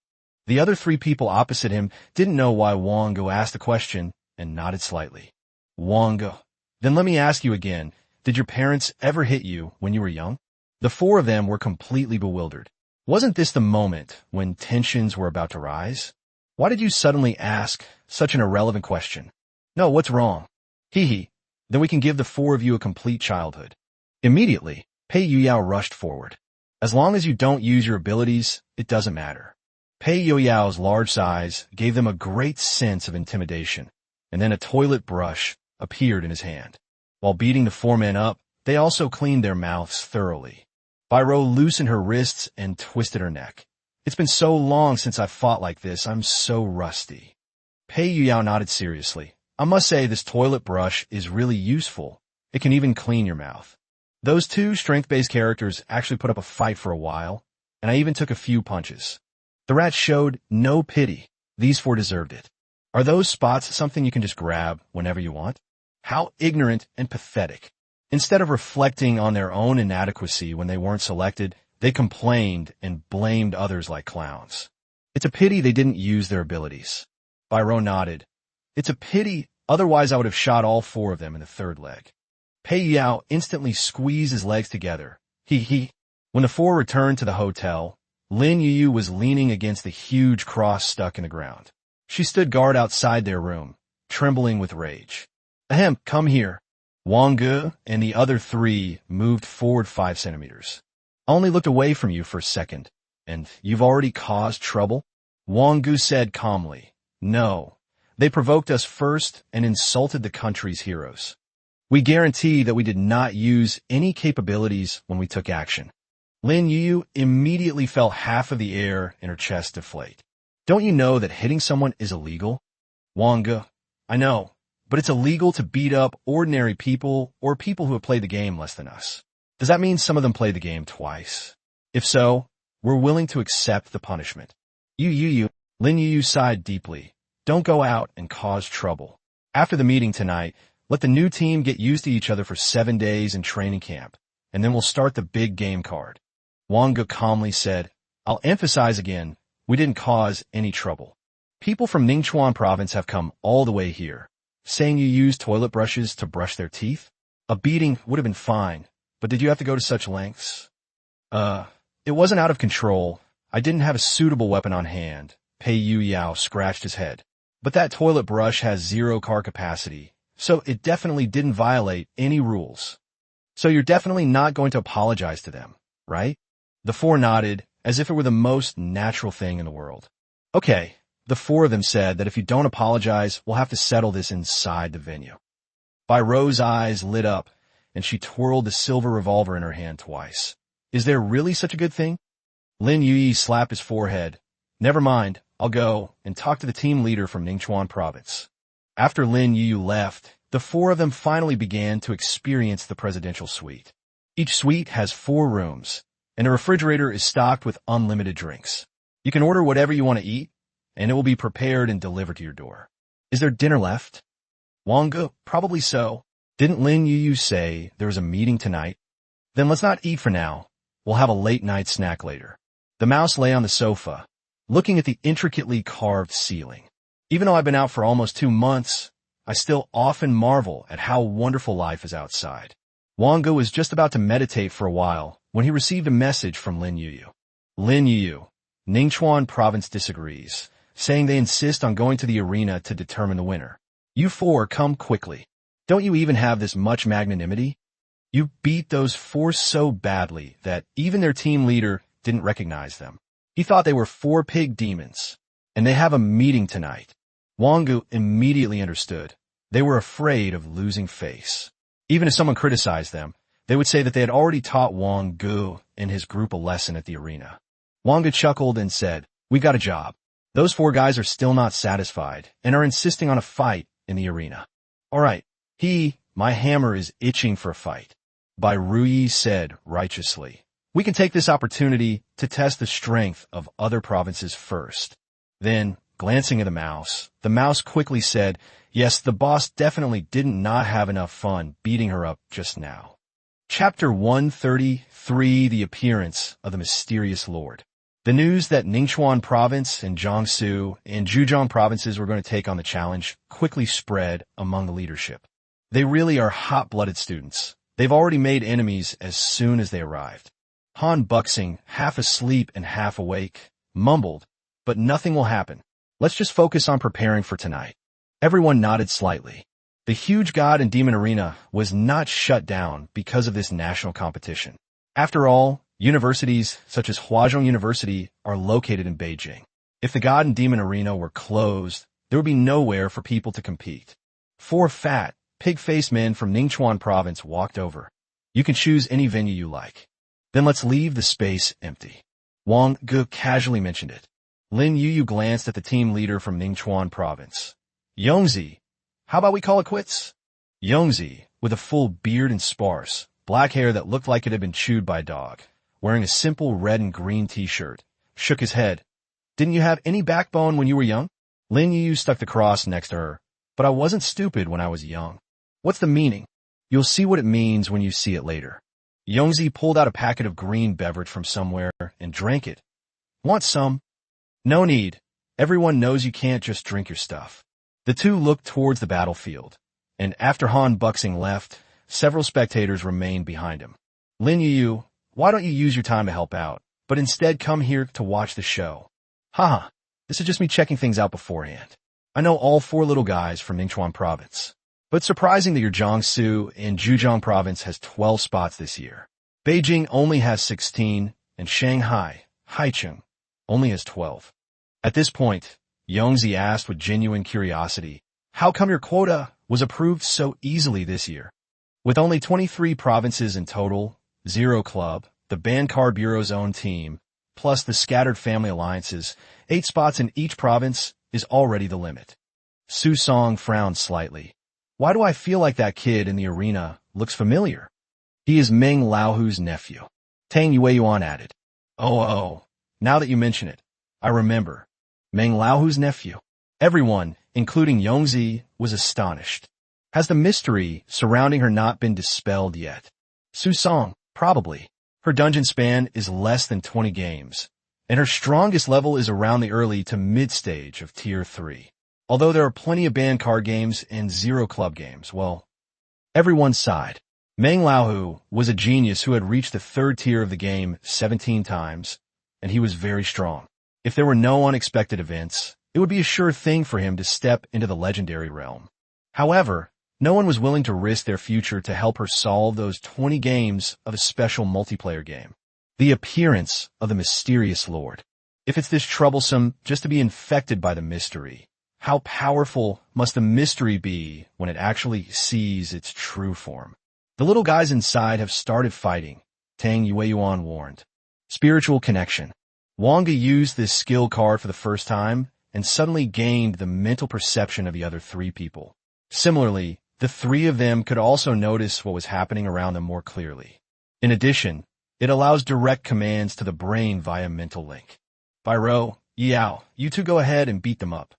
The other three people opposite him didn't know why Wang Ge asked the question and nodded slightly. Wang Ge, "Then let me ask you again, did your parents ever hit you when you were young?" The four of them were completely bewildered. Wasn't this the moment when tensions were about to rise? Why did you suddenly ask such an irrelevant question? No, what's wrong? Hee. Then we can give the four of you a complete childhood. Immediately, Pei Yuyao rushed forward. As long as you don't use your abilities, it doesn't matter. Pei Yuyao's large size gave them a great sense of intimidation, and then a toilet brush appeared in his hand. While beating the four men up, they also cleaned their mouths thoroughly. Biro loosened her wrists and twisted her neck. "It's been so long since I fought like this, I'm so rusty." Pei Yuyao nodded seriously. "I must say this toilet brush is really useful. It can even clean your mouth." Those two strength-based characters actually put up a fight for a while, and I even took a few punches. The rats showed no pity. These four deserved it. Are those spots something you can just grab whenever you want? How ignorant and pathetic. Instead of reflecting on their own inadequacy when they weren't selected, they complained and blamed others like clowns. It's a pity they didn't use their abilities. Biro nodded. "It's a pity, otherwise I would have shot all four of them in the third leg." Pei Yao instantly squeezed his legs together. He. When the four returned to the hotel, Lin Yuyu was leaning against the huge cross stuck in the ground. She stood guard outside their room, trembling with rage. "Ahem, come here." Wang Ge and the other three moved forward 5 centimeters. "I only looked away from you for a second, and you've already caused trouble?" Wang Ge said calmly. "No. They provoked us first and insulted the country's heroes. We guarantee that we did not use any capabilities when we took action." Lin Yuyu immediately felt half of the air in her chest deflate. "Don't you know that hitting someone is illegal?" Wang Ge, "I know, but it's illegal to beat up ordinary people or people who have played the game less than us. Does that mean some of them played the game twice? If so, we're willing to accept the punishment." Lin Yuyu sighed deeply. "Don't go out and cause trouble. After the meeting tonight, let the new team get used to each other for 7 days in training camp, and then we'll start the big game card." Wang Ge calmly said, "I'll emphasize again, we didn't cause any trouble. People from Ningchuan province have come all the way here, saying you used toilet brushes to brush their teeth. A beating would have been fine, but did you have to go to such lengths?" It wasn't out of control. I didn't have a suitable weapon on hand." Pei Yuyao scratched his head. "But that toilet brush has 0 car capacity, so it definitely didn't violate any rules. So you're definitely not going to apologize to them, right?" The four nodded, as if it were the most natural thing in the world. "Okay." The four of them said that if you don't apologize, we'll have to settle this inside the venue. Biro's eyes lit up, and she twirled the silver revolver in her hand twice. "Is there really such a good thing?" Lin Yuyi slapped his forehead. "Never mind, I'll go and talk to the team leader from Ningchuan province." After Lin Yuyu left, the four of them finally began to experience the presidential suite. Each suite has 4 rooms, and the refrigerator is stocked with unlimited drinks. You can order whatever you want to eat, and it will be prepared and delivered to your door. "Is there dinner left?" Wang Ge, "Probably so. Didn't Lin Yuyu say there was a meeting tonight?" "Then let's not eat for now. We'll have a late-night snack later." The mouse lay on the sofa, looking at the intricately carved ceiling. "Even though I've been out for almost 2 months, I still often marvel at how wonderful life is outside." Wang Ge was just about to meditate for a while when he received a message from Lin Yuyu. Lin Yuyu, Ningchuan Province disagrees, saying they insist on going to the arena to determine the winner. You four come quickly. Don't you even have this much magnanimity? You beat those four so badly that even their team leader didn't recognize them. He thought they were four pig demons. And they have a meeting tonight. Wang Ge immediately understood. They were afraid of losing face. Even if someone criticized them, they would say that they had already taught Wang Ge and his group a lesson at the arena. Wang Ge chuckled and said, "We got a job." Those four guys are still not satisfied and are insisting on a fight in the arena. All right, my hammer is itching for a fight. Bai Ruyi said righteously. We can take this opportunity to test the strength of other provinces first. Then, glancing at the mouse quickly said, yes, the boss definitely did not have enough fun beating her up just now. Chapter 133, The Appearance of the Mysterious Lord. The news that Ningchuan Province and Jiangsu and Zhejiang provinces were going to take on the challenge quickly spread among the leadership. They really are hot-blooded students. They've already made enemies as soon as they arrived. Han Buxing, half asleep and half awake, mumbled, but nothing will happen. Let's just focus on preparing for tonight. Everyone nodded slightly. The huge God and Demon Arena was not shut down because of this national competition. After all, universities such as Huazhong University are located in Beijing. If the God and Demon Arena were closed, there would be nowhere for people to compete. Four fat, pig-faced men from Ningchuan Province walked over. You can choose any venue you like. Then let's leave the space empty. Wang Ge casually mentioned it. Lin Yuyu glanced at the team leader from Ningchuan Province. Yongzi, how about we call it quits? Yongzi, with a full beard and sparse, black hair that looked like it had been chewed by a dog, wearing a simple red and green t-shirt, shook his head. Didn't you have any backbone when you were young? Lin Yuyu stuck the cross next to her. But I wasn't stupid when I was young. What's the meaning? You'll see what it means when you see it later. Yongzi pulled out a packet of green beverage from somewhere and drank it. Want some? No need. Everyone knows you can't just drink your stuff. The two looked towards the battlefield, and after Han Buxing left, several spectators remained behind him. Lin Yuyu, why don't you use your time to help out, but instead come here to watch the show? Haha, this is just me checking things out beforehand. I know all four little guys from Ningchuan Province. But it's surprising that your Jiangsu and Zhejiang Province has 12 spots this year. Beijing only has 16, and Shanghai, Haicheng, only has 12. At this point, Yongzi asked with genuine curiosity, how come your quota was approved so easily this year? With only 23 provinces in total, 0 club, the Band Card Bureau's own team, plus the scattered family alliances, 8 spots in each province is already the limit. Su Song frowned slightly. Why do I feel like that kid in the arena looks familiar? He is Meng Laohu's nephew. Tang Yueyuan added. Oh, now that you mention it, I remember. Meng Laohu's nephew. Everyone, including Yongzi, was astonished. Has the mystery surrounding her not been dispelled yet? Su Song, probably. Her dungeon span is less than 20 games, and her strongest level is around the early to mid-stage of Tier 3. Although there are plenty of band card games and 0 club games, well, everyone sighed. Meng Laohu was a genius who had reached the 3rd tier of the game 17 times, and he was very strong. If there were no unexpected events, it would be a sure thing for him to step into the legendary realm. However, no one was willing to risk their future to help her solve those 20 games of a special multiplayer game. The appearance of the mysterious lord. If it's this troublesome just to be infected by the mystery, how powerful must the mystery be when it actually sees its true form? The little guys inside have started fighting, Tang Yueyuan warned. Spiritual connection. Wang Ge used this skill card for the first time and suddenly gained the mental perception of the other 3 people. Similarly, the 3 of them could also notice what was happening around them more clearly. In addition, it allows direct commands to the brain via mental link. Biro, Yao, you two go ahead and beat them up.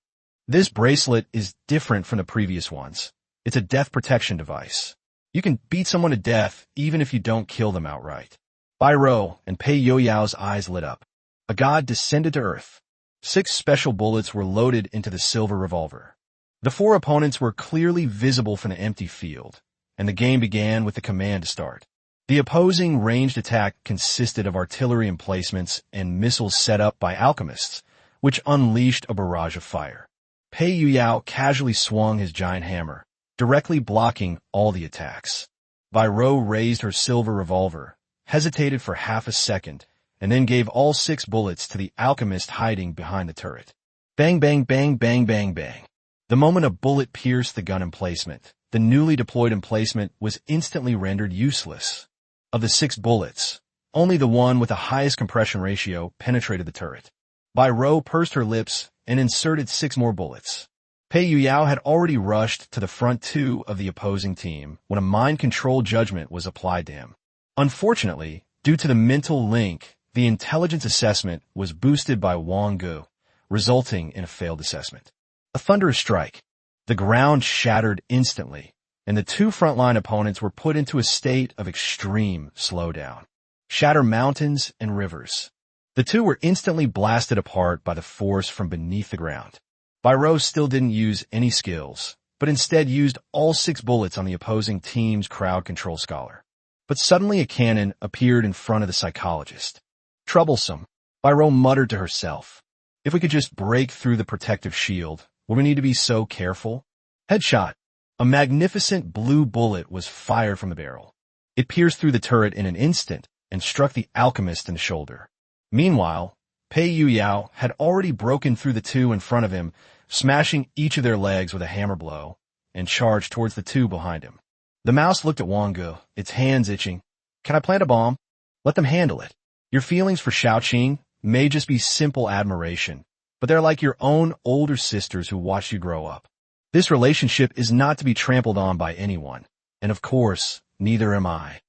This bracelet is different from the previous ones. It's a death protection device. You can beat someone to death even if you don't kill them outright. Biro and Pei Yoyao's eyes lit up. A god descended to earth. 6 special bullets were loaded into the silver revolver. The 4 opponents were clearly visible from the empty field, and the game began with the command to start. The opposing ranged attack consisted of artillery emplacements and missiles set up by alchemists, which unleashed a barrage of fire. Pei Yuyao casually swung his giant hammer, directly blocking all the attacks. Bai Rou raised her silver revolver, hesitated for half a second, and then gave all 6 bullets to the alchemist hiding behind the turret. Bang, bang, bang, bang, bang, bang. The moment a bullet pierced the gun emplacement, the newly deployed emplacement was instantly rendered useless. Of the 6 bullets, only the one with the highest compression ratio penetrated the turret. Bai Rou pursed her lips and inserted 6 more bullets. Pei Yuyao had already rushed to the front 2 of the opposing team when a mind control judgment was applied to him. Unfortunately, due to the mental link, the intelligence assessment was boosted by Wang Ge, resulting in a failed assessment. A thunderous strike. The ground shattered instantly, and the 2 frontline opponents were put into a state of extreme slowdown. Shatter mountains and rivers. The 2 were instantly blasted apart by the force from beneath the ground. Bai Rou still didn't use any skills, but instead used all 6 bullets on the opposing team's crowd control scholar. But suddenly a cannon appeared in front of the psychologist. Troublesome, Bai Rou muttered to herself. If we could just break through the protective shield, would we need to be so careful? Headshot. A magnificent blue bullet was fired from the barrel. It pierced through the turret in an instant and struck the alchemist in the shoulder. Meanwhile, Pei Yuyao had already broken through the 2 in front of him, smashing each of their legs with a hammer blow, and charged towards the 2 behind him. The mouse looked at Wang Ge, its hands itching. Can I plant a bomb? Let them handle it. Your feelings for Shaoqing may just be simple admiration, but they're like your own older sisters who watched you grow up. This relationship is not to be trampled on by anyone, and of course, neither am I.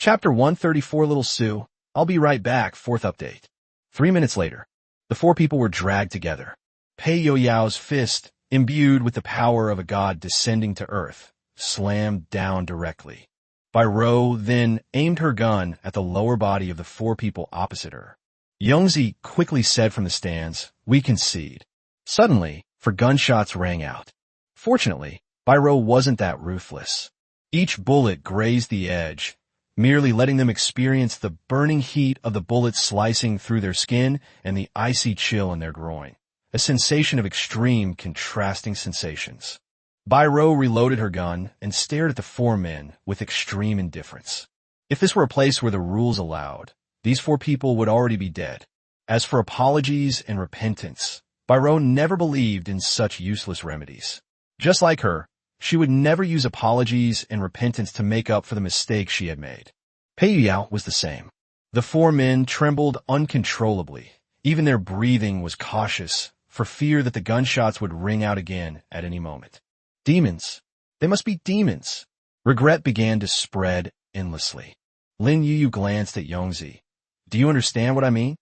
Chapter 134 Little Sue, I'll be right back, 4th update. 3 minutes later, the 4 people were dragged together. Pei Yuyao's fist, imbued with the power of a god descending to earth, slammed down directly. Bai Rou then aimed her gun at the lower body of the 4 people opposite her. Yongzi quickly said from the stands, "We concede." Suddenly, gunshots rang out. Fortunately, Bai Rou wasn't that ruthless. Each bullet grazed the edge, merely letting them experience the burning heat of the bullet slicing through their skin and the icy chill in their groin, a sensation of extreme contrasting sensations. Bai Rou reloaded her gun and stared at the 4 men with extreme indifference. If this were a place where the rules allowed, these 4 people would already be dead. As for apologies and repentance, Bai Rou never believed in such useless remedies. Just like her, she would never use apologies and repentance to make up for the mistakes she had made. Pei Yuyao was the same. The 4 men trembled uncontrollably. Even their breathing was cautious, for fear that the gunshots would ring out again at any moment. Demons. They must be demons. Regret began to spread endlessly. Lin Yuyu glanced at Yongzi. Do you understand what I mean?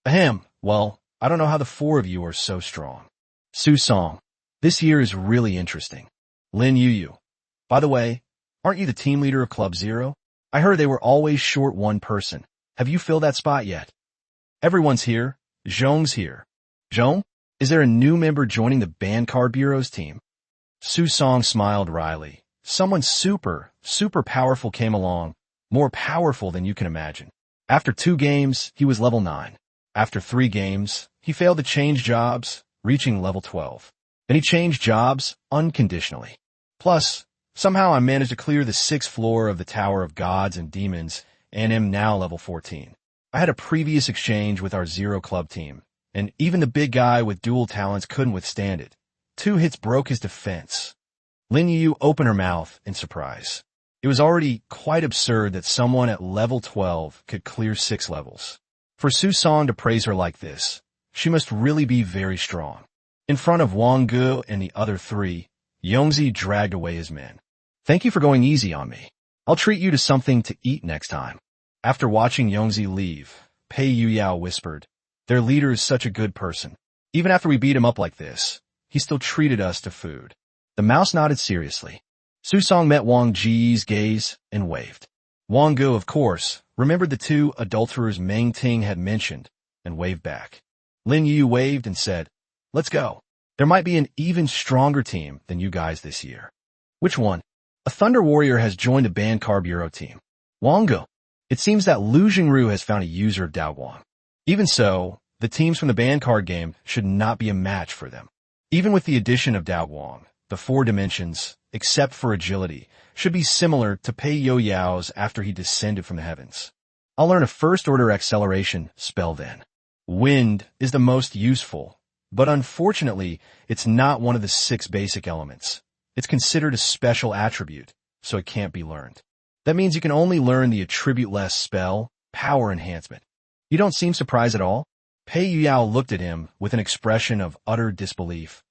Ahem. Well, I don't know how the 4 of you are so strong. Su Song. This year is really interesting. Lin Yuyu. By the way, aren't you the team leader of Club Zero? I heard they were always short 1 person. Have you filled that spot yet? Everyone's here. Zhong's here. Zhong? Is there a new member joining the Band Card Bureau's team? Su Song smiled wryly. Someone super powerful came along. More powerful than you can imagine. After 2 games, he was level 9. After 3 games, he failed to change jobs, reaching level 12. Then he changed jobs unconditionally. Plus, somehow I managed to clear the 6th floor of the Tower of Gods and Demons and am now level 14. I had a previous exchange with our Zero Club team, and even the big guy with dual talents couldn't withstand it. 2 hits broke his defense. Lin Yu opened her mouth in surprise. It was already quite absurd that someone at level 12 could clear 6 levels. For Su Song to praise her like this, she must really be very strong. In front of Wang Ge and the other 3, Yongzi dragged away his men. Thank you for going easy on me. I'll treat you to something to eat next time. After watching Yongzi leave, Pei Yuyao whispered, their leader is such a good person. Even after we beat him up like this, he still treated us to food. The mouse nodded seriously. Su Song met Wang Ge's gaze and waved. Wang Ge, of course, remembered the 2 adulterers Meng Ting had mentioned and waved back. Lin Yu waved and said, let's go. There might be an even stronger team than you guys this year. Which one? A Thunder Warrior has joined the Band Card Bureau team. Wang Ge. It seems that Lu Jingru has found a user of Daowang. Even so, the teams from the band card game should not be a match for them. Even with the addition of Daowang, the 4 dimensions, except for agility, should be similar to Pei Yo-Yao's after he descended from the heavens. I'll learn a first-order acceleration spell then. Wind is the most useful, but unfortunately, it's not one of the 6 basic elements. It's considered a special attribute, so it can't be learned. That means you can only learn the attribute-less spell, Power Enhancement. You don't seem surprised at all? Pei Yuyao looked at him with an expression of utter disbelief.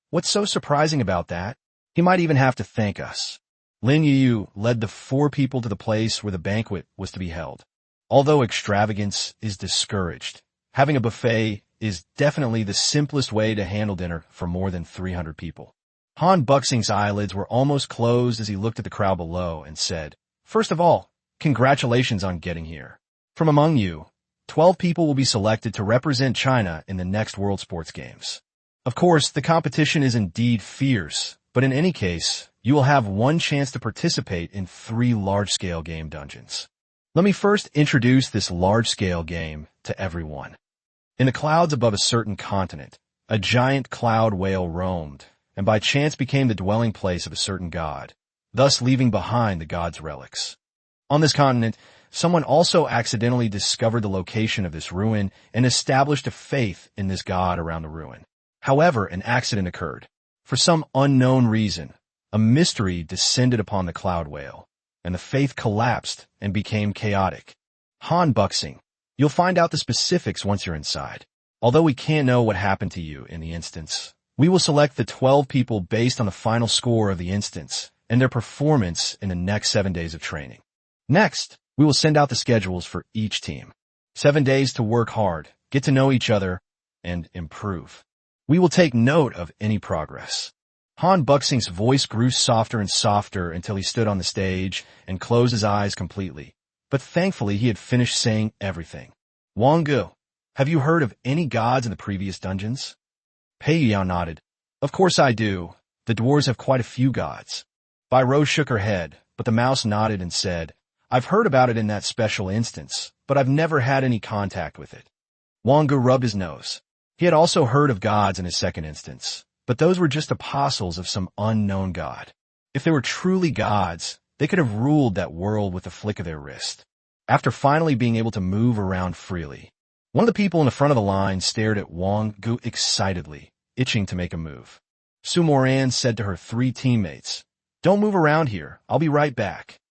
What's so surprising about that? He might even have to thank us. Lin Yu led the 4 people to the place where the banquet was to be held. Although extravagance is discouraged, having a buffet is definitely the simplest way to handle dinner for more than 300 people. Han Buxing's eyelids were almost closed as he looked at the crowd below and said, "First of all, congratulations on getting here. From among you, 12 people will be selected to represent China in the next World Sports Games. Of course, the competition is indeed fierce, but in any case, you will have one chance to participate in 3 large-scale game dungeons. Let me first introduce this large-scale game to everyone. In the clouds above a certain continent, a giant cloud whale roamed, and by chance became the dwelling place of a certain god, thus leaving behind the god's relics. On this continent, someone also accidentally discovered the location of this ruin and established a faith in this god around the ruin. However, an accident occurred. For some unknown reason, a mystery descended upon the cloud whale, and the faith collapsed and became chaotic. Han Buxing, you'll find out the specifics once you're inside. Although we can't know what happened to you in the instance, we will select the 12 people based on the final score of the instance and their performance in the next 7 days of training. Next, we will send out the schedules for each team. 7 days to work hard, get to know each other, and improve. We will take note of any progress." Han Buxing's voice grew softer and softer until he stood on the stage and closed his eyes completely. But thankfully he had finished saying everything. "Wang Ge, have you heard of any gods in the previous dungeons?" Pei Yao nodded. "Of course I do. The dwarves have quite a few gods." Bai Rou shook her head, but the mouse nodded and said, "I've heard about it in that special instance, but I've never had any contact with it." Wang Ge rubbed his nose. He had also heard of gods in his second instance, but those were just apostles of some unknown god. If they were truly gods, they could have ruled that world with a flick of their wrist. After finally being able to move around freely, one of the people in the front of the line stared at Wang Ge excitedly, itching to make a move. Su Moran said to her 3 teammates, "Don't move around here. I'll be right back."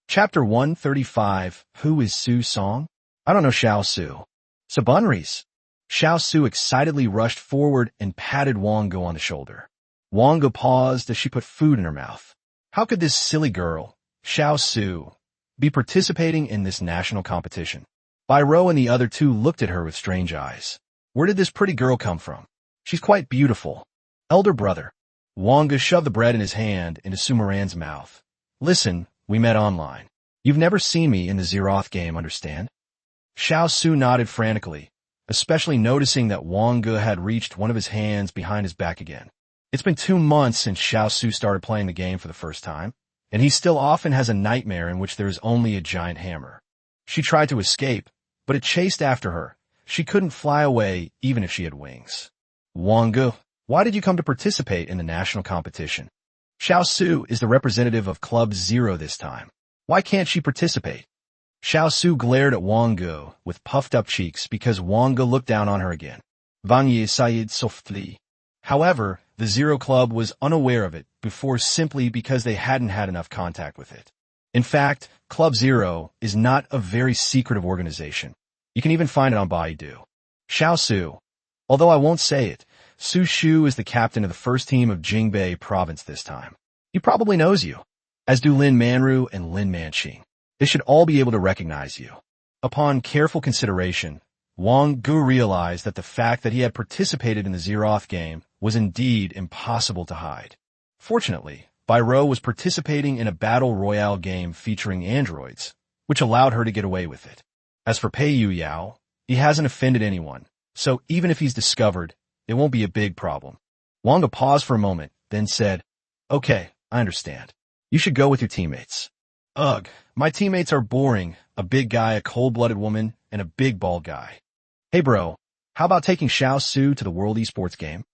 Chapter 135, Who is Su Song? I don't know Xiao Su. Sabunris. Xiao Su excitedly rushed forward and patted Wang Ge on the shoulder. Wang Ge paused as she put food in her mouth. How could this silly girl, Xiao Su, be participating in this national competition? Bai Rou and the other 2 looked at her with strange eyes. Where did this pretty girl come from? She's quite beautiful. Elder brother. Wang Ge shoved the bread in his hand into Su Moran's mouth. "Listen, we met online. You've never seen me in the Zeroth game, understand?" Xiao Su nodded frantically, especially noticing that Wang Ge had reached one of his hands behind his back again. It's been 2 months since Xiao Su started playing the game for the first time, and he still often has a nightmare in which there is only a giant hammer. She tried to escape, but it chased after her. She couldn't fly away even if she had wings. "Wang Ge, why did you come to participate in the national competition?" "Xiao Su is the representative of Club Zero this time. Why can't she participate?" Xiao Su glared at Wang Ge with puffed-up cheeks because Wang Ge looked down on her again. Wang Ye sighed softly. However, the Zero Club was unaware of it before simply because they hadn't had enough contact with it. In fact, Club Zero is not a very secretive organization. You can even find it on Baidu. Xiao Su. Although I won't say it, Su Shu is the captain of the first team of Jingbei province this time. He probably knows you, as do Lin Manru and Lin Manqing. They should all be able to recognize you. Upon careful consideration, Wang Ge realized that the fact that he had participated in the Zeroth game was indeed impossible to hide. Fortunately, Bai Rou was participating in a battle royale game featuring androids, which allowed her to get away with it. As for Pei Yuyao, he hasn't offended anyone, so even if he's discovered, it won't be a big problem. Wang Ge paused for a moment, then said, "Okay, I understand. You should go with your teammates." Ugh, my teammates are boring. A big guy, a cold-blooded woman, and a big bald guy. Hey bro, how about taking Xiao Su to the World Esports game?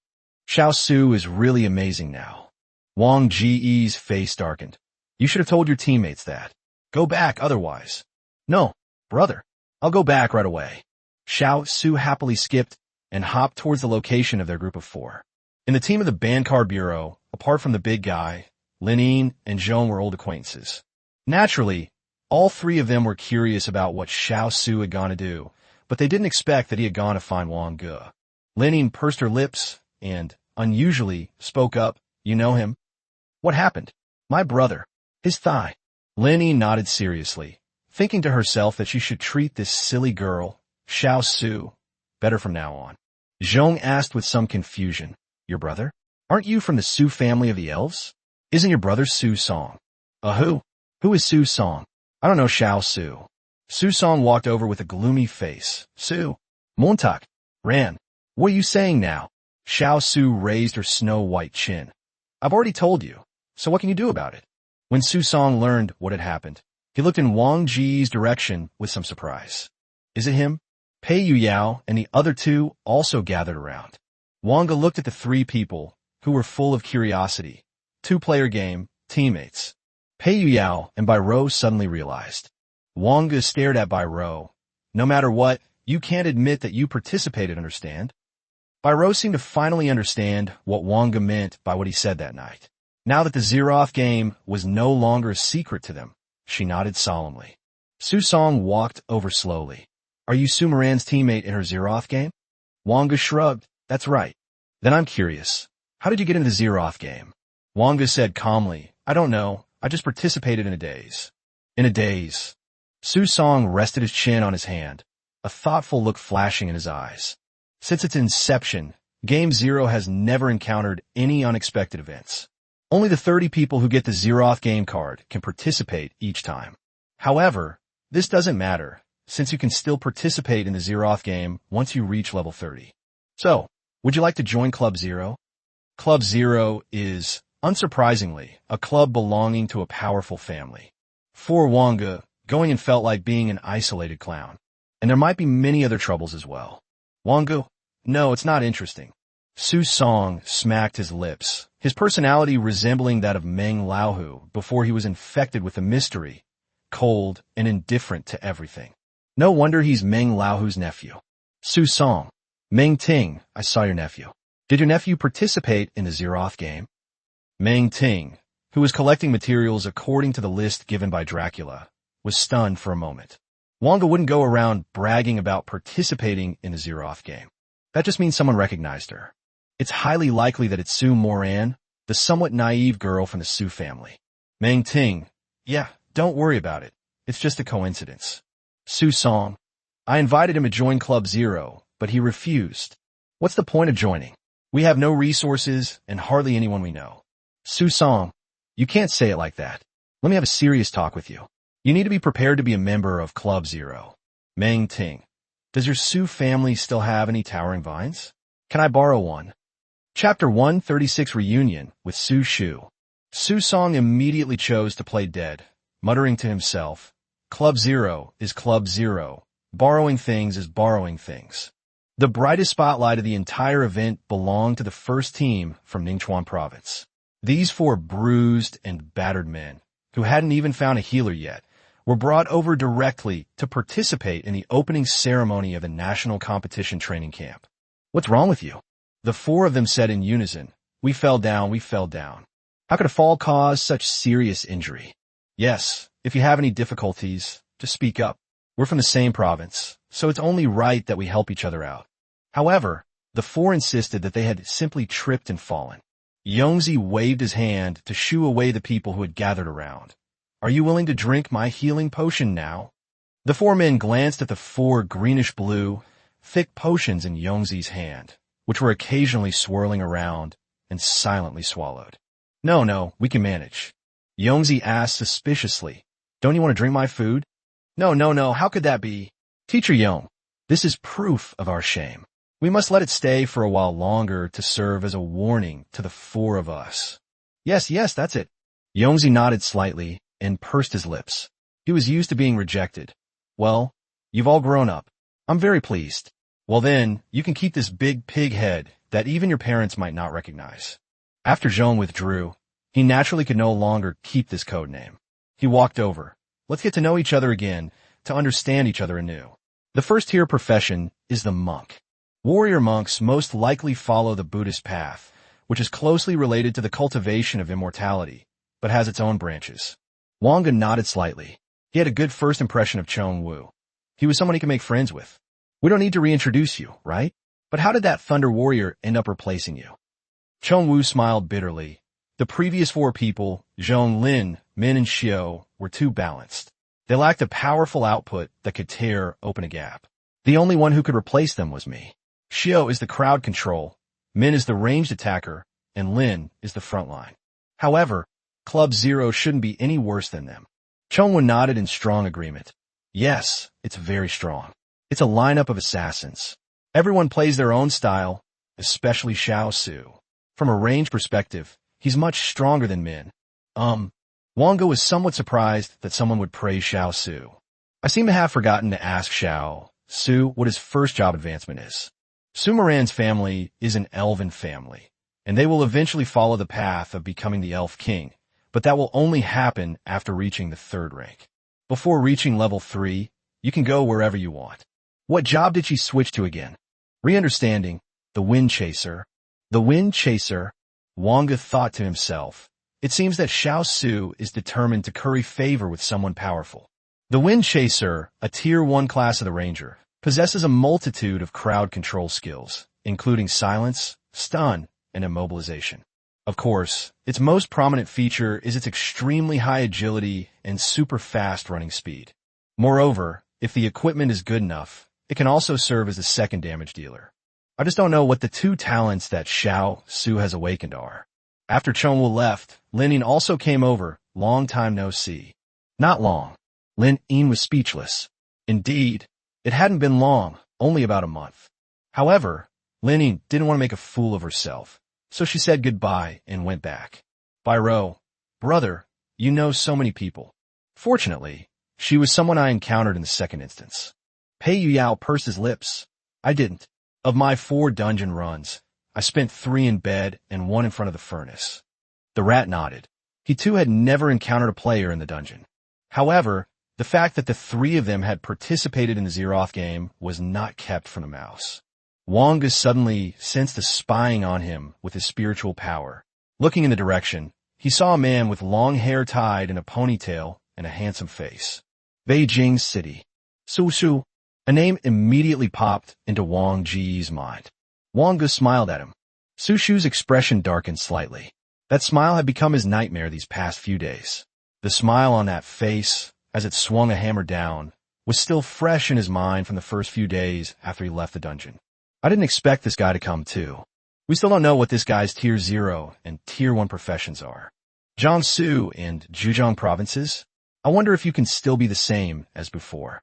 Xiao Su is really amazing now. Wang Ge's face darkened. You should have told your teammates that. Go back otherwise. No, brother. I'll go back right away. Xiao Su happily skipped and hopped towards the location of their group of 4. In the team of the band card bureau, apart from the big guy, Linine and Zhong were old acquaintances. Naturally, all 3 of them were curious about what Xiao Su had gone to do, but they didn't expect that he had gone to find Wang Ge. Linine pursed her lips and, unusually, spoke up. You know him? What happened? My brother. His thigh. Linine nodded seriously, thinking to herself that she should treat this silly girl, Xiao Su, better from now on. Zhong asked with some confusion, Your brother? Aren't you from the Su family of the elves? Isn't your brother Su Song? Who? Who is Su Song? I don't know Xiao Su. Su Song walked over with a gloomy face. Su. Montauk. Ran. What are you saying now? Xiao Su raised her snow-white chin. I've already told you, so what can you do about it? When Su Song learned what had happened, he looked in Wang Ge's direction with some surprise. Is it him? Pei Yuyao and the other 2 also gathered around. Wang Ge looked at the 3 people, who were full of curiosity. 2-player game, teammates. Pei Yuyao and Bai Rou suddenly realized. Wang Ge stared at Bai Rou. No matter what, you can't admit that you participated, understand? Bai Rou seemed to finally understand what Wang Ge meant by what he said that night. Now that the Zeroth game was no longer a secret to them, she nodded solemnly. Su Song walked over slowly. Are you Su Moran's teammate in her Zeroth game? Wang Ge shrugged. That's right. Then I'm curious. How did you get into the Zeroth game? Wang Ge said calmly, I don't know. I just participated in a daze. In a daze. Su Song rested his chin on his hand, a thoughtful look flashing in his eyes. Since its inception, Game Zero has never encountered any unexpected events. Only the 30 people who get the Zeroth game card can participate each time. However, this doesn't matter, since you can still participate in the Zeroth game once you reach level 30. So, would you like to join Club Zero? Club Zero is, unsurprisingly, a club belonging to a powerful family. For Wang Ge, going in felt like being an isolated clown. And there might be many other troubles as well. Wang Ge? No, it's not interesting. Su Song smacked his lips, his personality resembling that of Meng Laohu before he was infected with a mystery, cold and indifferent to everything. No wonder he's Meng Laohu's nephew. Su Song. Meng Ting, I saw your nephew. Did your nephew participate in the Zeroth game? Meng Ting, who was collecting materials according to the list given by Dracula, was stunned for a moment. Wang Ge wouldn't go around bragging about participating in the Zeroth game. That just means someone recognized her. It's highly likely that it's Su Moran, the somewhat naive girl from the Su family. Meng Ting, yeah, don't worry about it. It's just a coincidence. Su Song, I invited him to join Club Zero, but he refused. What's the point of joining? We have no resources and hardly anyone we know. Su Song, you can't say it like that. Let me have a serious talk with you. You need to be prepared to be a member of Club Zero. Meng Ting, does your Su family still have any towering vines? Can I borrow one? Chapter 136 Reunion with Su Shu. Su Song immediately chose to play dead, muttering to himself, Club Zero is Club Zero. Borrowing things is borrowing things. The brightest spotlight of the entire event belonged to the first team from Ningchuan province. These 4 bruised and battered men, who hadn't even found a healer yet, were brought over directly to participate in the opening ceremony of the national competition training camp. What's wrong with you? The 4 of them said in unison, we fell down, we fell down. How could a fall cause such serious injury? Yes, if you have any difficulties, just speak up. We're from the same province, so it's only right that we help each other out. However, the 4 insisted that they had simply tripped and fallen. Yongzi waved his hand to shoo away the people who had gathered around. Are you willing to drink my healing potion now? The 4 men glanced at the 4 greenish-blue, thick potions in Yongzi's hand, which were occasionally swirling around and silently swallowed. No, we can manage. Yongzi asked suspiciously, don't you want to drink my food? No, how could that be? Teacher Yong, this is proof of our shame. We must let it stay for a while longer to serve as a warning to the 4 of us. Yes, that's it. Yongzi nodded slightly and pursed his lips. He was used to being rejected. Well, you've all grown up. I'm very pleased. Well then, you can keep this big pig head that even your parents might not recognize. After Zhong withdrew, he naturally could no longer keep this code name. He walked over. Let's get to know each other again, to understand each other anew. The first tier profession is the monk. Warrior monks most likely follow the Buddhist path, which is closely related to the cultivation of immortality, but has its own branches. Wang Ge nodded slightly. He had a good first impression of Chong Wu. He was someone he could make friends with. We don't need to reintroduce you, right? But how did that Thunder Warrior end up replacing you? Chong Wu smiled bitterly. The previous 4 people, Zhong Lin, Min, and Xiao, were too balanced. They lacked a powerful output that could tear open a gap. The only one who could replace them was me. Xiao is the crowd control, Min is the ranged attacker, and Lin is the front line. However, Club Zero shouldn't be any worse than them. Chong Wu nodded in strong agreement. Yes, it's very strong. It's a lineup of assassins. Everyone plays their own style, especially Xiao Su. From a range perspective, he's much stronger than Min. Wang Ge was somewhat surprised that someone would praise Xiao Su. I seem to have forgotten to ask Xiao Su what his first job advancement is. Su Moran's family is an elven family, and they will eventually follow the path of becoming the Elf King, but that will only happen after reaching the 3rd rank. Before reaching level 3, you can go wherever you want. What job did she switch to again? Re-understanding, the Wind Chaser. The Wind Chaser, Wang Ge thought to himself. It seems that Xiao Su is determined to curry favor with someone powerful. The Wind Chaser, a Tier 1 class of the Ranger, possesses a multitude of crowd control skills, including silence, stun, and immobilization. Of course, its most prominent feature is its extremely high agility and super fast running speed. Moreover, if the equipment is good enough, it can also serve as a second damage dealer. I just don't know what the 2 talents that Xiao Su has awakened are. After Chong Wu left, Lin Yin also came over, long time no see. Not long. Lin Yin was speechless. Indeed, it hadn't been long, only about a month. However, Lin Yin didn't want to make a fool of herself, so she said goodbye and went back. Biro, brother, you know so many people. Fortunately, she was someone I encountered in the second instance. Pei Yuyao pursed his lips. I didn't. Of my 4 dungeon runs, I spent 3 in bed and 1 in front of the furnace. The rat nodded. He too had never encountered a player in the dungeon. However, the fact that the 3 of them had participated in the Zeroth game was not kept from the mouse. Wang Ge suddenly sensed a spying on him with his spiritual power. Looking in the direction, he saw a man with long hair tied in a ponytail and a handsome face. Beijing City. Su Su. A name immediately popped into Wang Ge's mind. Wang Ge smiled at him. Su Shu's expression darkened slightly. That smile had become his nightmare these past few days. The smile on that face, as it swung a hammer down, was still fresh in his mind from the first few days after he left the dungeon. I didn't expect this guy to come too. We still don't know what this guy's Tier 0 and Tier 1 professions are. Jiangsu and Zhejiang provinces? I wonder if you can still be the same as before.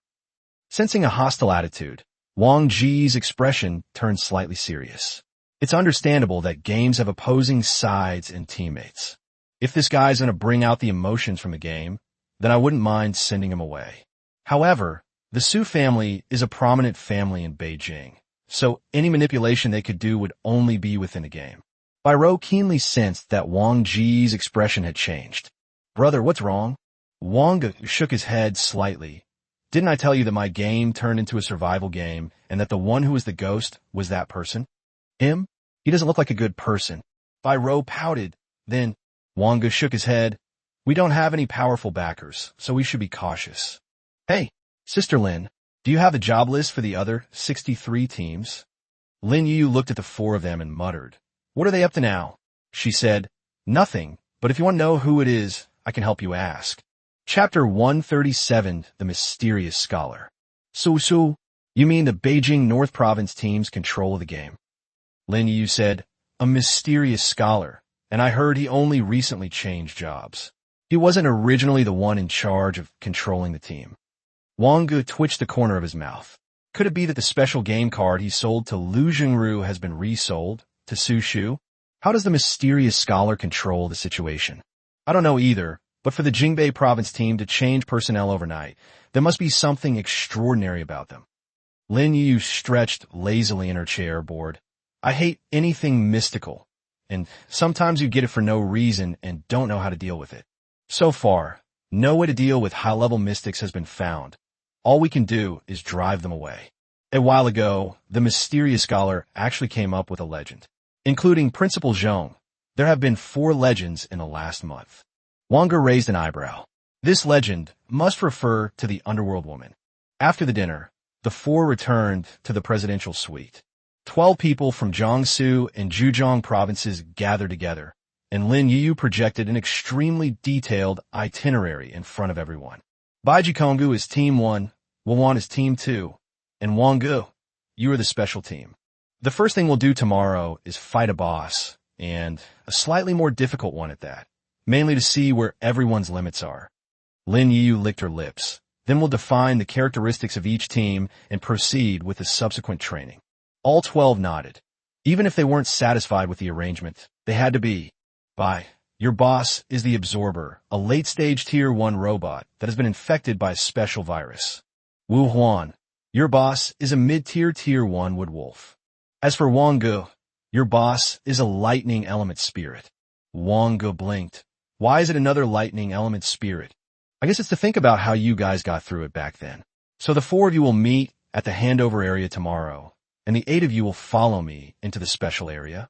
Sensing a hostile attitude, Wang Ge's expression turned slightly serious. It's understandable that games have opposing sides and teammates. If this guy's going to bring out the emotions from the game, then I wouldn't mind sending him away. However, the Su family is a prominent family in Beijing, so any manipulation they could do would only be within the game. Biro keenly sensed that Wang Ge's expression had changed. Brother, what's wrong? Wang Ge shook his head slightly. Didn't I tell you that my game turned into a survival game and that the one who was the ghost was that person? Him? He doesn't look like a good person. Biro pouted. Then, Wang Ge shook his head. We don't have any powerful backers, so we should be cautious. Hey, Sister Lin, do you have a job list for the other 63 teams? Lin Yu looked at the 4 of them and muttered. What are they up to now? She said, Nothing, but if you want to know who it is, I can help you ask. Chapter 137, The Mysterious Scholar. Su, you mean the Beijing North Province team's control of the game? Lin Yu said, A mysterious scholar, and I heard he only recently changed jobs. He wasn't originally the one in charge of controlling the team. Wang Ge twitched the corner of his mouth. Could it be that the special game card he sold to Lu Jingru has been resold to Su Shu? How does the mysterious scholar control the situation? I don't know either, But for the Jingbei province team to change personnel overnight, there must be something extraordinary about them. Lin Yu stretched lazily in her chair, bored. I hate anything mystical, and sometimes you get it for no reason and don't know how to deal with it. So far, no way to deal with high-level mystics has been found. All we can do is drive them away. A while ago, the mysterious scholar actually came up with a legend. Including Principal Zhong, there have been 4 legends in the last month. Wang Ge raised an eyebrow. This legend must refer to the underworld woman. After the dinner, the 4 returned to the presidential suite. 12 people from Jiangsu and Zhejiang provinces gathered together, and Lin Yu projected an extremely detailed itinerary in front of everyone. Baiji Konggu is Team 1, Wawan is Team 2, and Wang Ge, you are the special team. The first thing we'll do tomorrow is fight a boss, and a slightly more difficult one at that, mainly to see where everyone's limits are. Lin Yu licked her lips. Then we'll define the characteristics of each team and proceed with the subsequent training. All 12 nodded. Even if they weren't satisfied with the arrangement, they had to be. Your boss is the Absorber, a late-stage Tier 1 robot that has been infected by a special virus. Wu Huan, your boss is a mid-tier Tier 1 woodwolf. As for Wang Ge, your boss is a lightning element spirit. Wang Ge blinked. Why is it another lightning element spirit? I guess it's to think about how you guys got through it back then. So the 4 of you will meet at the handover area tomorrow, and the 8 of you will follow me into the special area.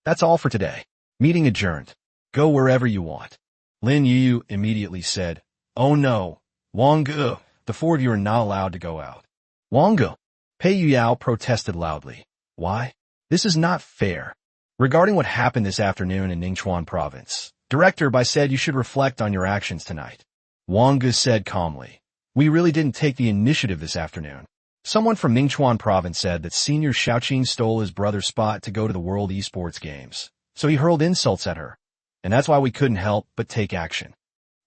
That's all for today. Meeting adjourned. Go wherever you want. Lin Yu immediately said, Oh no, Wang Ge, the 4 of you are not allowed to go out. Wang Ge, Pei Yuyao protested loudly. Why? This is not fair. Regarding what happened this afternoon in Ningchuan province, Director Bai said you should reflect on your actions tonight. Wang Ge said calmly, We really didn't take the initiative this afternoon. Someone from Ningchuan province said that Senior Xiaoqing stole his brother's spot to go to the World Esports Games, so he hurled insults at her, and that's why we couldn't help but take action.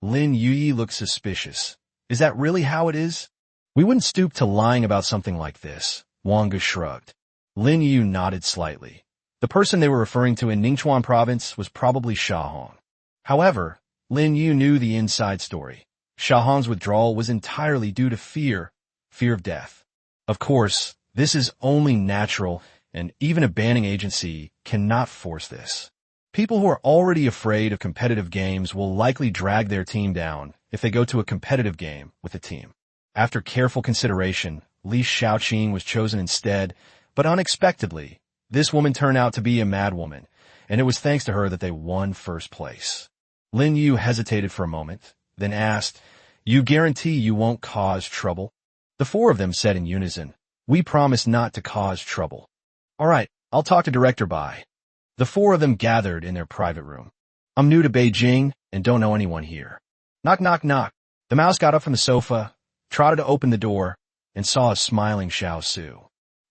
Lin Yuyi looked suspicious. Is that really how it is? We wouldn't stoop to lying about something like this. Wang Ge shrugged. Lin Yu nodded slightly. The person they were referring to in Ningchuan province was probably Shahong. However, Lin Yu knew the inside story. Shahong's withdrawal was entirely due to fear of death. Of course, this is only natural, and even a banning agency cannot force this. People who are already afraid of competitive games will likely drag their team down if they go to a competitive game with a team. After careful consideration, Li Xiaoqing was chosen instead, but unexpectedly, this woman turned out to be a madwoman, and it was thanks to her that they won first place. Lin Yu hesitated for a moment, then asked, You guarantee you won't cause trouble? The 4 of them said in unison, We promise not to cause trouble. All right, I'll talk to Director Bai. The 4 of them gathered in their private room. I'm new to Beijing and don't know anyone here. Knock, knock, knock. The mouse got up from the sofa, trotted to open the door, and saw a smiling Xiao Su.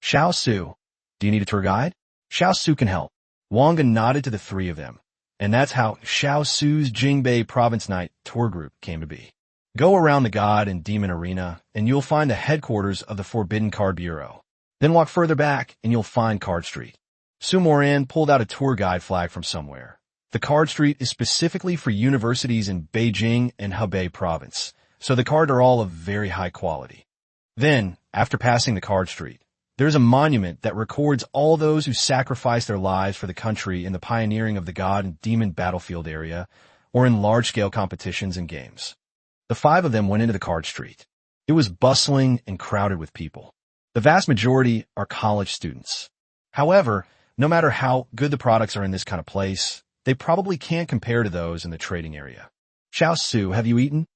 Xiao Su, do you need a tour guide? Xiao Su can help. Wang Ge nodded to the 3 of them, and that's how Xiao Su's Jingbei Province Night tour group came to be. Go around the God and Demon Arena, and you'll find the headquarters of the Forbidden Card Bureau. Then walk further back, and you'll find Card Street. Su Moran pulled out a tour guide flag from somewhere. The Card Street is specifically for universities in Beijing and Hebei province, so the cards are all of very high quality. Then, after passing the Card Street, there's a monument that records all those who sacrificed their lives for the country in the pioneering of the God and Demon battlefield area, or in large-scale competitions and games. The 5 of them went into the Card Street. It was bustling and crowded with people. The vast majority are college students. However, no matter how good the products are in this kind of place, they probably can't compare to those in the trading area. Xiao Su, have you eaten?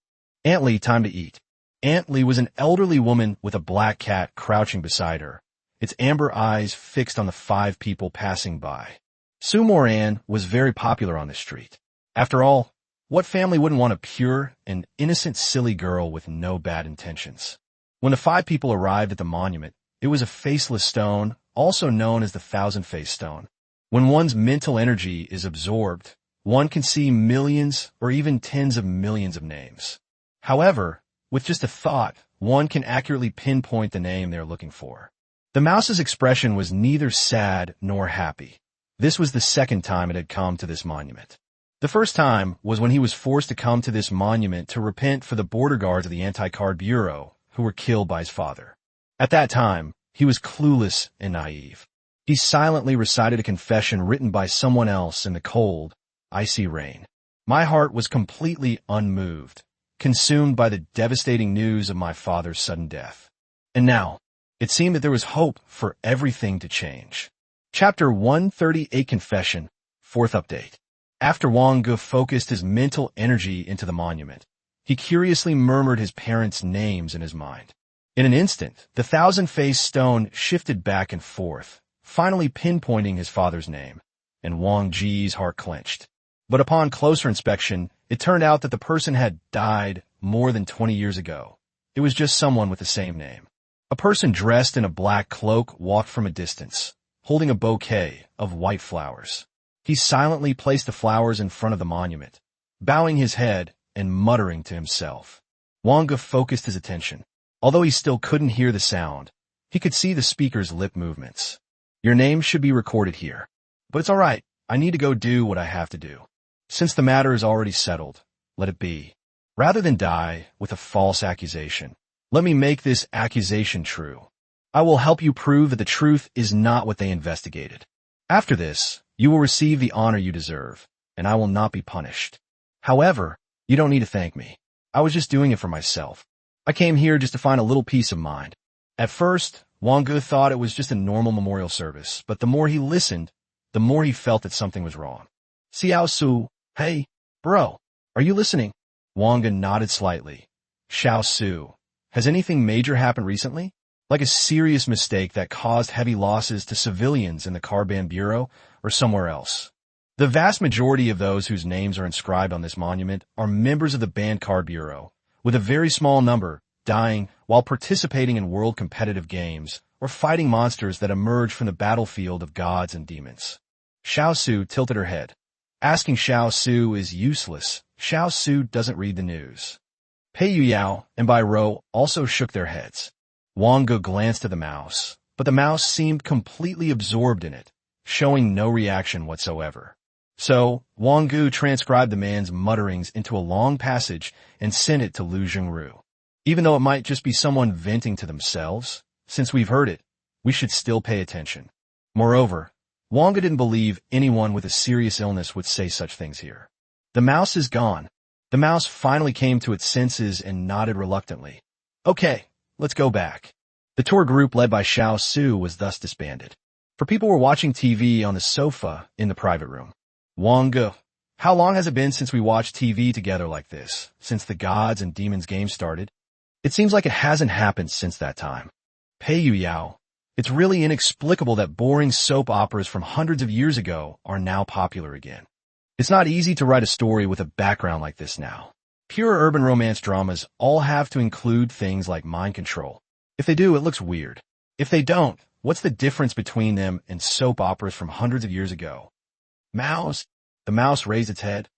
Aunt Li, time to eat. Aunt Li was an elderly woman with a black cat crouching beside her, its amber eyes fixed on the 5 people passing by. Su Moran was very popular on the street. After all, what family wouldn't want a pure and innocent silly girl with no bad intentions? When the 5 people arrived at the monument, it was a faceless stone, also known as the thousand-face stone. When one's mental energy is absorbed, one can see millions or even tens of millions of names. However, with just a thought, one can accurately pinpoint the name they're looking for. The mouse's expression was neither sad nor happy. This was the second time it had come to this monument. The first time was when he was forced to come to this monument to repent for the border guards of the Anti-Card Bureau who were killed by his father. At that time, he was clueless and naive. He silently recited a confession written by someone else in the cold, icy rain. My heart was completely unmoved, consumed by the devastating news of my father's sudden death. And now, it seemed that there was hope for everything to change. Chapter 138 Confession, 4th Update. After Wang Ge focused his mental energy into the monument, he curiously murmured his parents' names in his mind. In an instant, the thousand-faced stone shifted back and forth, finally pinpointing his father's name, and Wang Ge's heart clenched. But upon closer inspection, it turned out that the person had died more than 20 years ago. It was just someone with the same name. A person dressed in a black cloak walked from a distance, holding a bouquet of white flowers. He silently placed the flowers in front of the monument, bowing his head and muttering to himself. Wang Ge focused his attention. Although he still couldn't hear the sound, he could see the speaker's lip movements. Your name should be recorded here. But it's all right. I need to go do what I have to do. Since the matter is already settled, let it be. Rather than die with a false accusation, let me make this accusation true. I will help you prove that the truth is not what they investigated. After this, you will receive the honor you deserve, and I will not be punished. However, you don't need to thank me. I was just doing it for myself. I came here just to find a little peace of mind. At first, Wang Ge thought it was just a normal memorial service, but the more he listened, the more he felt that something was wrong. Xiao Su, hey, bro, are you listening? Wang Ge nodded slightly. Xiao Su, has anything major happened recently? Like a serious mistake that caused heavy losses to civilians in the Carbon Bureau or somewhere else? The vast majority of those whose names are inscribed on this monument are members of the Banned Card Bureau, with a very small number dying while participating in world competitive games or fighting monsters that emerge from the battlefield of gods and demons. Xiao Su tilted her head. Asking Xiao Su is useless. Xiao Su doesn't read the news. Pei Yuyao and Bai Rou also shook their heads. Wang Ge glanced at the mouse, but the mouse seemed completely absorbed in it, showing no reaction whatsoever. So, Wang Ge transcribed the man's mutterings into a long passage and sent it to Lu Zhengru. Even though it might just be someone venting to themselves, since we've heard it, we should still pay attention. Moreover, Wang Ge didn't believe anyone with a serious illness would say such things here. The mouse is gone. The mouse finally came to its senses and nodded reluctantly. Okay, let's go back. The tour group led by Xiao Su was thus disbanded. For people were watching TV on the sofa in the private room. Wang Ge, how long has it been since we watched TV together like this, since the Gods and Demons game started? It seems like it hasn't happened since that time. Pei Yuyao, it's really inexplicable that boring soap operas from hundreds of years ago are now popular again. It's not easy to write a story with a background like this now. Pure urban romance dramas all have to include things like mind control. If they do, it looks weird. If they don't, what's the difference between them and soap operas from hundreds of years ago? Mouse? The mouse raised its head.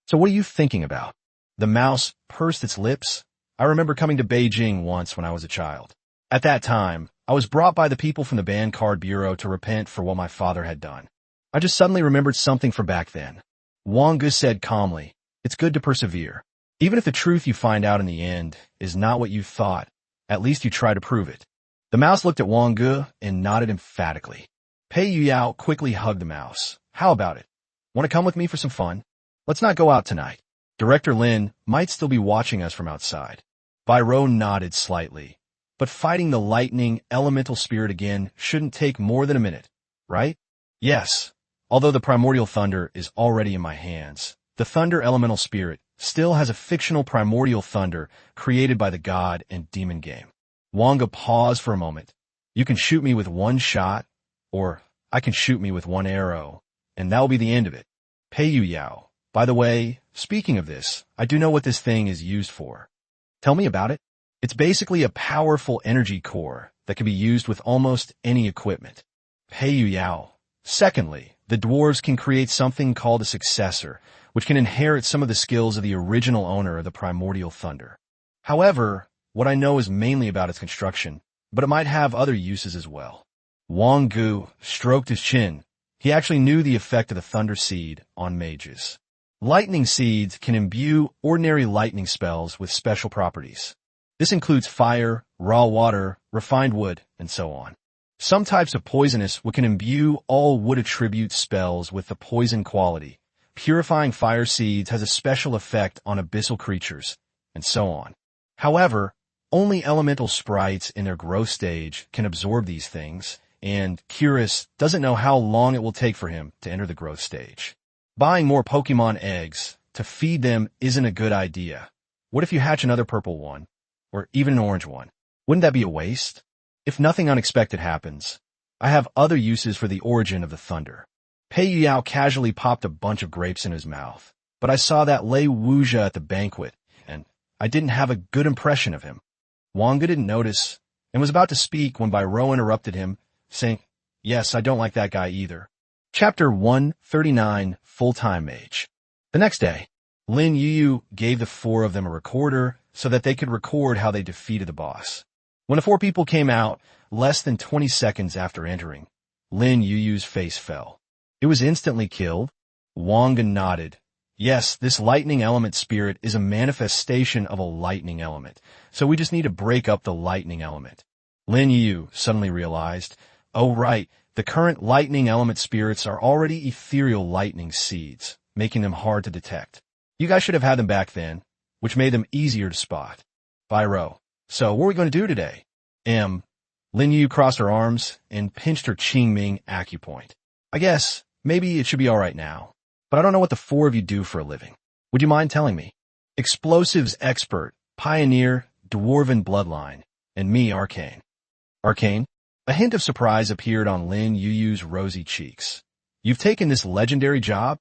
So what are you thinking about? The mouse pursed its lips. I remember coming to Beijing once when I was a child. At that time, I was brought by the people from the Banned Card Bureau to repent for what my father had done. I just suddenly remembered something from back then. Wang Ge said calmly, it's good to persevere. Even if the truth you find out in the end is not what you thought, at least you try to prove it. The mouse looked at Wang Ge and nodded emphatically. Pei Yuyao quickly hugged the mouse. How about it? Want to come with me for some fun? Let's not go out tonight. Director Lin might still be watching us from outside. Bai Rou nodded slightly. But fighting the lightning elemental spirit again shouldn't take more than a minute, right? Yes. Although the primordial thunder is already in my hands, the thunder elemental spirit still has a fictional primordial thunder created by the god and demon game. Wang Ge paused for a moment. You can shoot me with one shot, or I can shoot me with one arrow, and that'll be the end of it. Pei Yuyao. By the way, speaking of this, I do know what this thing is used for. Tell me about it. It's basically a powerful energy core that can be used with almost any equipment. Pei Yuyao. Secondly, the dwarves can create something called a successor, which can inherit some of the skills of the original owner of the primordial thunder. However, what I know is mainly about its construction, but it might have other uses as well. Wang Ge stroked his chin. He actually knew the effect of the Thunder Seed on mages. Lightning seeds can imbue ordinary lightning spells with special properties. This includes fire, raw water, refined wood, and so on. Some types of poisonous wood can imbue all wood attribute spells with the poison quality. Purifying fire seeds has a special effect on abyssal creatures, and so on. However, only elemental sprites in their growth stage can absorb these things, and Curious doesn't know how long it will take for him to enter the growth stage. Buying more Pokemon eggs to feed them isn't a good idea. What if you hatch another purple one, or even an orange one? Wouldn't that be a waste? If nothing unexpected happens, I have other uses for the origin of the thunder. Pei Yao casually popped a bunch of grapes in his mouth, but I saw that Lei Wuxia at the banquet, and I didn't have a good impression of him. Wang Ge didn't notice, and was about to speak when Bairo interrupted him, saying, "Yes, I don't like that guy either." Chapter 139, Full-Time Mage. The next day, Lin Yu gave the four of them a recorder so that they could record how they defeated the boss. When the four people came out, less than 20 seconds after entering, Lin Yu's face fell. It was instantly killed. Wang Ge nodded. Yes, this lightning element spirit is a manifestation of a lightning element, so we just need to break up the lightning element. Lin Yu suddenly realized, oh right, the current lightning element spirits are already ethereal lightning seeds, making them hard to detect. You guys should have had them back then, which made them easier to spot. Bairo. So what are we going to do today? Lin Yu crossed her arms and pinched her Qingming acupoint. I guess, maybe it should be alright now. But I don't know what the four of you do for a living. Would you mind telling me? Explosives expert, pioneer, dwarven bloodline, and me, arcane. Arcane? A hint of surprise appeared on Lin Yu's rosy cheeks. You've taken this legendary job?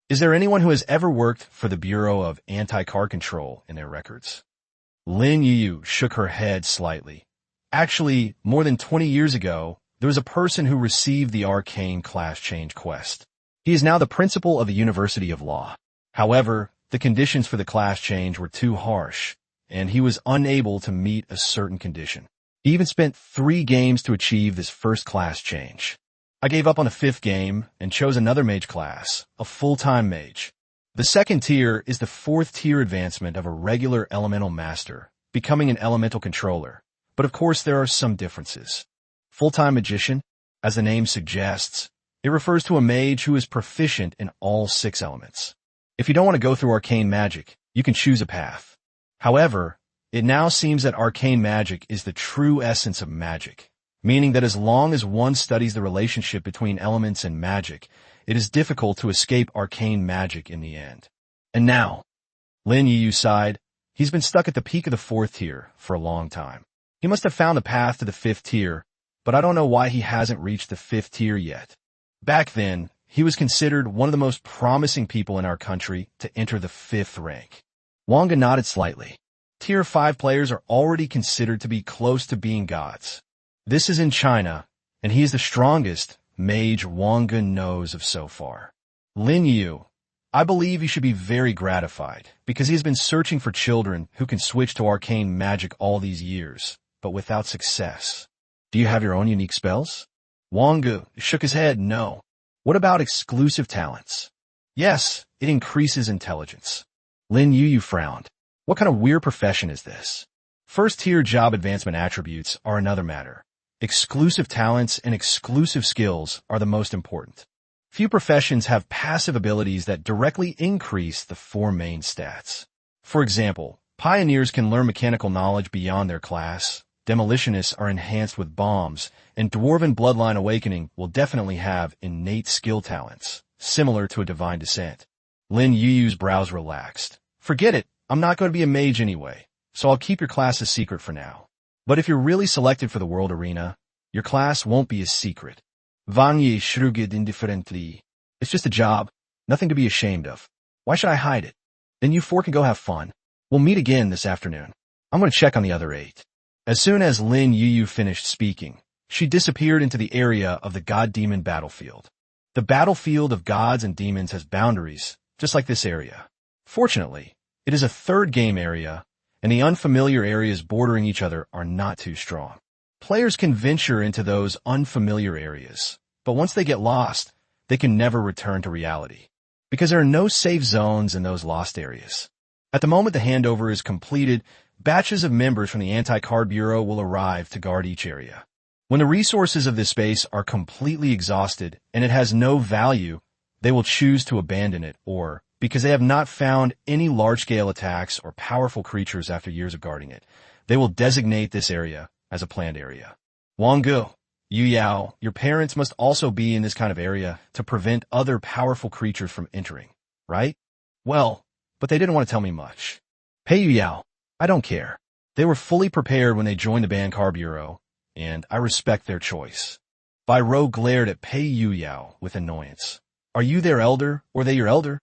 Is there anyone who has ever worked for the Bureau of Anti-Card Control in their records? Lin Yu shook her head slightly. Actually, more than 20 years ago, there was a person who received the arcane class change quest. He is now the principal of the University of Law. However, the conditions for the class change were too harsh, and he was unable to meet a certain condition. He even spent 3 games to achieve this first class change. I gave up on the 5th game and chose another mage class, a full-time mage. The second tier is the 4th tier advancement of a regular elemental master, becoming an elemental controller. But of course there are some differences. Full-time magician, as the name suggests, it refers to a mage who is proficient in all 6 elements. If you don't want to go through arcane magic, you can choose a path. However, it now seems that arcane magic is the true essence of magic, meaning that as long as one studies the relationship between elements and magic, it is difficult to escape arcane magic in the end. And now, Lin Yu sighed. He's been stuck at the peak of the 4th tier for a long time. He must have found the path to the 5th tier, but I don't know why he hasn't reached the 5th tier yet. Back then, he was considered one of the most promising people in our country to enter the 5th rank. Wang Ge nodded slightly. Tier 5 players are already considered to be close to being gods. This is in China, and he is the strongest mage Wang Ge knows of so far. Lin Yu, I believe you should be very gratified, because he has been searching for children who can switch to arcane magic all these years, but without success. Do you have your own unique spells? Wang Ge shook his head, no. What about exclusive talents? Yes, it increases intelligence. Lin Yu frowned. What kind of weird profession is this? First-tier job advancement attributes are another matter. Exclusive talents and exclusive skills are the most important. Few professions have passive abilities that directly increase the 4 main stats. For example, pioneers can learn mechanical knowledge beyond their class, demolitionists are enhanced with bombs, and dwarven bloodline awakening will definitely have innate skill talents, similar to a divine descent. Lin Yu's brows relaxed. Forget it, I'm not going to be a mage anyway, so I'll keep your class a secret for now. But if you're really selected for the world arena, your class won't be a secret. Wang Ge shrugged indifferently. It's just a job, nothing to be ashamed of. Why should I hide it? Then you 4 can go have fun. We'll meet again this afternoon. I'm going to check on the other 8. As soon as Lin Yu finished speaking, she disappeared into the area of the god-demon battlefield. The battlefield of gods and demons has boundaries, just like this area. Fortunately, it is a 3rd game area, and the unfamiliar areas bordering each other are not too strong. Players can venture into those unfamiliar areas, but once they get lost, they can never return to reality, because there are no safe zones in those lost areas. At the moment the handover is completed, batches of members from the Anti-Card Bureau will arrive to guard each area. When the resources of this space are completely exhausted and it has no value, they will choose to abandon it, or, because they have not found any large-scale attacks or powerful creatures after years of guarding it, they will designate this area as a planned area. Wang Ge, Yu Yao, your parents must also be in this kind of area to prevent other powerful creatures from entering, right? Well, but they didn't want to tell me much. Hey Yu Yao, I don't care. They were fully prepared when they joined the Bancar Bureau, and I respect their choice. Bai Rou glared at Pei Yu Yao with annoyance. Are you their elder, or they your elder?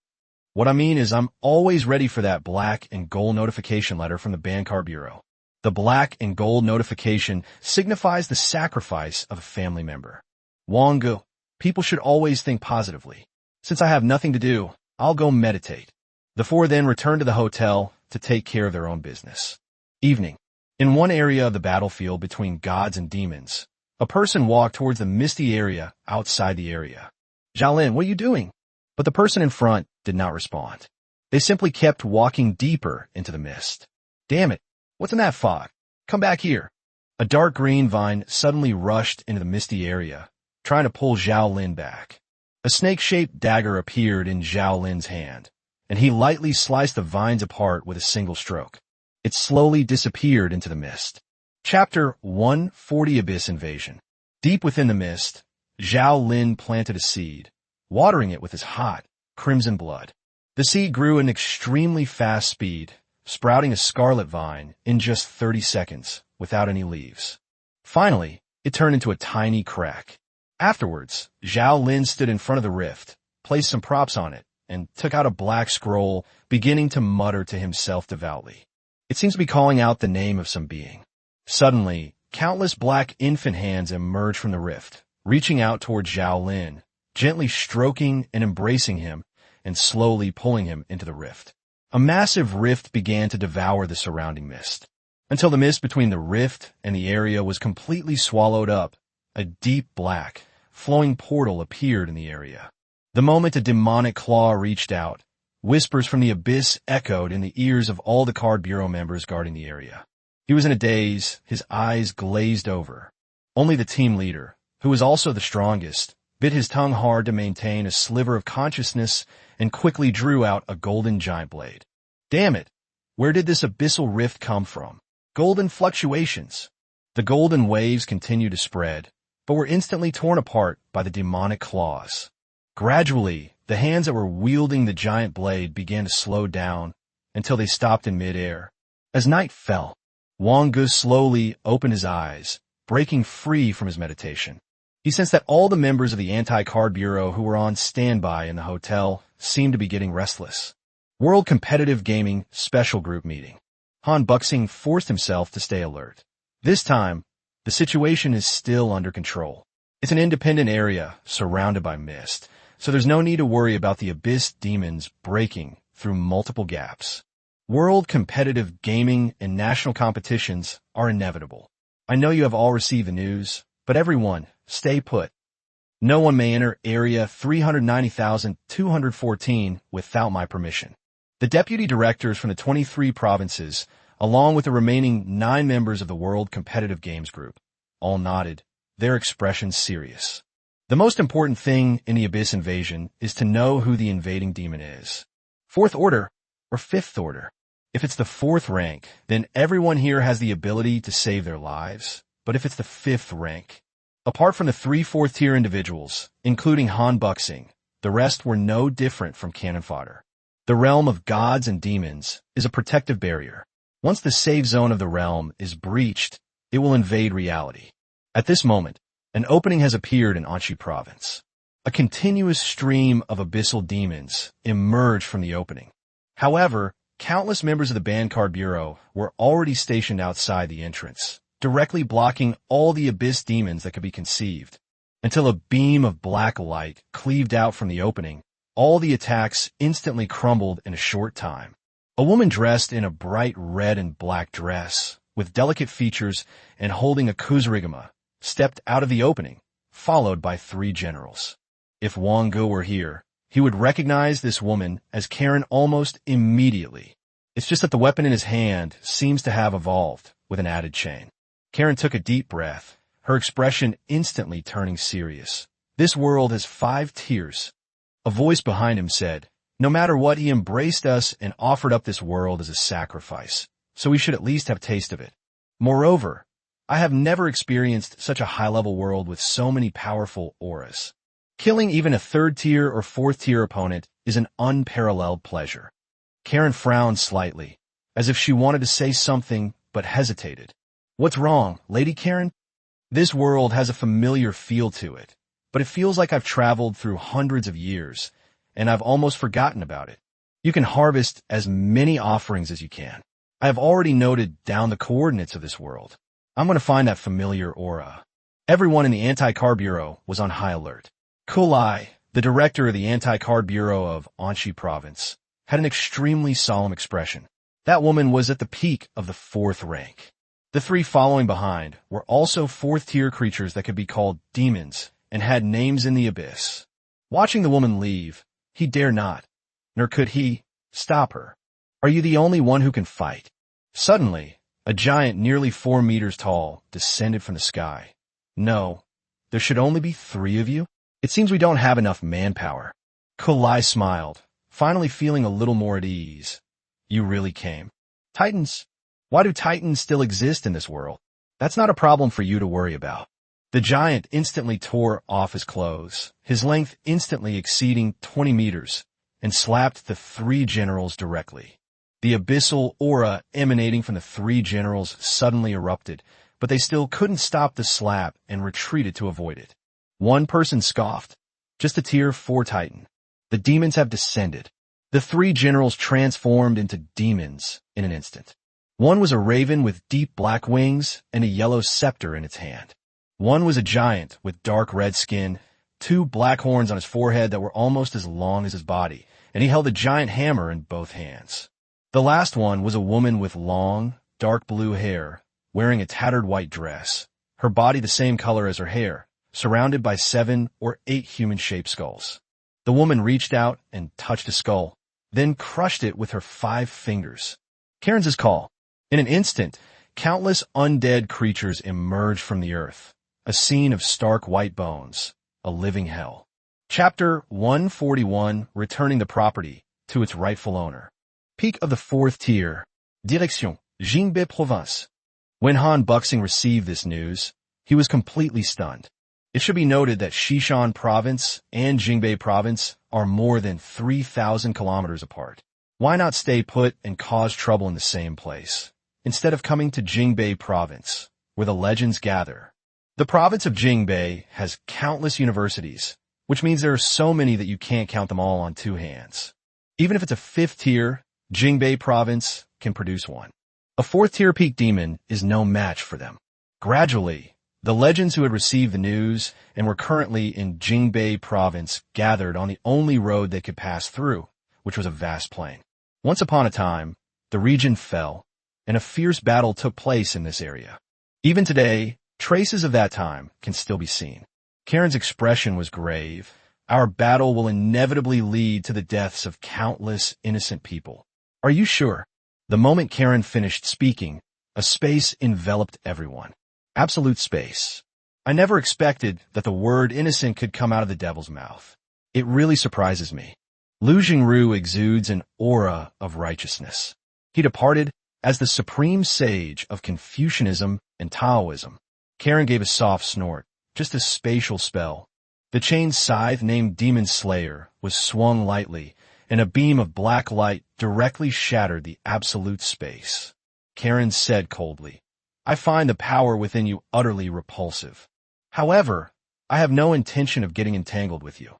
What I mean is I'm always ready for that black and gold notification letter from the Bancar Bureau. The black and gold notification signifies the sacrifice of a family member. Wang Ge, people should always think positively. Since I have nothing to do, I'll go meditate. The four then returned to the hotel to take care of their own business. Evening. In one area of the battlefield between gods and demons, a person walked towards the misty area outside the area. Xiaolin, what are you doing? But the person in front did not respond. They simply kept walking deeper into the mist. Damn it. What's in that fog? Come back here. A dark green vine suddenly rushed into the misty area, trying to pull Zhao Lin back. A snake-shaped dagger appeared in Zhao Lin's hand, and he lightly sliced the vines apart with a single stroke. It slowly disappeared into the mist. Chapter 140 Abyss Invasion. Deep within the mist, Zhao Lin planted a seed, watering it with his hot, crimson blood. The seed grew at an extremely fast speed, sprouting a scarlet vine in just 30 seconds, without any leaves. Finally, it turned into a tiny crack. Afterwards, Zhao Lin stood in front of the rift, placed some props on it, and took out a black scroll, beginning to mutter to himself devoutly. It seems to be calling out the name of some being. Suddenly, countless black infant hands emerged from the rift, reaching out toward Zhao Lin, gently stroking and embracing him, and slowly pulling him into the rift. A massive rift began to devour the surrounding mist. Until the mist between the rift and the area was completely swallowed up, a deep black, flowing portal appeared in the area. The moment a demonic claw reached out, whispers from the abyss echoed in the ears of all the Card Bureau members guarding the area. He was in a daze, his eyes glazed over. Only the team leader, who was also the strongest, bit his tongue hard to maintain a sliver of consciousness and quickly drew out a golden giant blade. Damn it! Where did this abyssal rift come from? Golden fluctuations. The golden waves continued to spread, but were instantly torn apart by the demonic claws. Gradually, the hands that were wielding the giant blade began to slow down until they stopped in midair. As night fell, Wang Ge slowly opened his eyes, breaking free from his meditation. He sensed that all the members of the Anti-Card Bureau who were on standby in the hotel seemed to be getting restless. World Competitive Gaming Special Group Meeting. Han Buxing forced himself to stay alert. This time, the situation is still under control. It's an independent area surrounded by mist, so there's no need to worry about the abyss demons breaking through multiple gaps. World competitive gaming and national competitions are inevitable. I know you have all received the news, but everyone, stay put. No one may enter Area 390,214 without my permission. The deputy directors from the 23 provinces, along with the remaining 9 members of the World Competitive Games Group, all nodded, their expressions serious. The most important thing in the Abyss invasion is to know who the invading demon is. 4th order or 5th order. If it's the 4th rank, then everyone here has the ability to save their lives. But if it's the 5th rank, apart from the 3 4th-tier individuals, including Han Buxing, the rest were no different from cannon fodder. The realm of gods and demons is a protective barrier. Once the safe zone of the realm is breached, it will invade reality. At this moment, an opening has appeared in Anxi province. A continuous stream of abyssal demons emerged from the opening. However, countless members of the Bancar Bureau were already stationed outside the entrance, directly blocking all the abyss demons that could be conceived. Until a beam of black light cleaved out from the opening, all the attacks instantly crumbled in a short time. A woman dressed in a bright red and black dress, with delicate features and holding a kuzurigama, stepped out of the opening, followed by 3 generals. If Wang Ge were here, he would recognize this woman as Karen almost immediately. It's just that the weapon in his hand seems to have evolved with an added chain. Karen took a deep breath, her expression instantly turning serious. This world has 5 tiers. A voice behind him said, no matter what, he embraced us and offered up this world as a sacrifice, so we should at least have taste of it. Moreover, I have never experienced such a high-level world with so many powerful auras. Killing even a 3rd-tier or 4th-tier opponent is an unparalleled pleasure. Karen frowned slightly, as if she wanted to say something but hesitated. What's wrong, Lady Karen? This world has a familiar feel to it, but it feels like I've traveled through hundreds of years, and I've almost forgotten about it. You can harvest as many offerings as you can. I have already noted down the coordinates of this world. I'm going to find that familiar aura. Everyone in the Anti-Card Bureau was on high alert. Kulai, the director of the Anti-Card Bureau of Anshi Province, had an extremely solemn expression. That woman was at the peak of the 4th rank. The 3 following behind were also 4th-tier creatures that could be called demons and had names in the abyss. Watching the woman leave, he dare not, nor could he, stop her. Are you the only one who can fight? Suddenly, a giant nearly 4 meters tall descended from the sky. No, there should only be 3 of you? It seems we don't have enough manpower. Kulai smiled, finally feeling a little more at ease. You really came. Titans? Why do Titans still exist in this world? That's not a problem for you to worry about. The giant instantly tore off his clothes, his length instantly exceeding 20 meters, and slapped the 3 generals directly. The abyssal aura emanating from the 3 generals suddenly erupted, but they still couldn't stop the slap and retreated to avoid it. One person scoffed. Just a tier 4 Titan. The demons have descended. The 3 generals transformed into demons in an instant. One was a raven with deep black wings and a yellow scepter in its hand. One was a giant with dark red skin, 2 black horns on his forehead that were almost as long as his body, and he held a giant hammer in both hands. The last one was a woman with long, dark blue hair, wearing a tattered white dress, her body the same color as her hair, surrounded by 7 or 8 human-shaped skulls. The woman reached out and touched a skull, then crushed it with her 5 fingers. Karen's call. In an instant, countless undead creatures emerged from the earth, a scene of stark white bones, a living hell. Chapter 141, Returning the Property to its rightful owner. Peak of the 4th tier. Direction, Jingbe Province. When Han Buxing received this news, he was completely stunned. It should be noted that Xishan Province and Jingbe Province are more than 3,000 kilometers apart. Why not stay put and cause trouble in the same place, instead of coming to Jingbe Province, where the legends gather? The province of Jingbe has countless universities, which means there are so many that you can't count them all on 2 hands. Even if it's a 5th tier, Jingbe Province can produce one. A 4th tier peak demon is no match for them. Gradually, the legends who had received the news and were currently in Jingbe Province gathered on the only road they could pass through, which was a vast plain. Once upon a time, the region fell, and a fierce battle took place in this area. Even today, traces of that time can still be seen. Karen's expression was grave. Our battle will inevitably lead to the deaths of countless innocent people. Are you sure? The moment Karen finished speaking, a space enveloped everyone. Absolute space. I never expected that the word innocent could come out of the devil's mouth. It really surprises me. Lu Jingru exudes an aura of righteousness. He departed as the supreme sage of Confucianism and Taoism. Karen gave a soft snort, just a spatial spell. The chained scythe named Demon Slayer was swung lightly, and a beam of black light directly shattered the absolute space. Karen said coldly, I find the power within you utterly repulsive. However, I have no intention of getting entangled with you.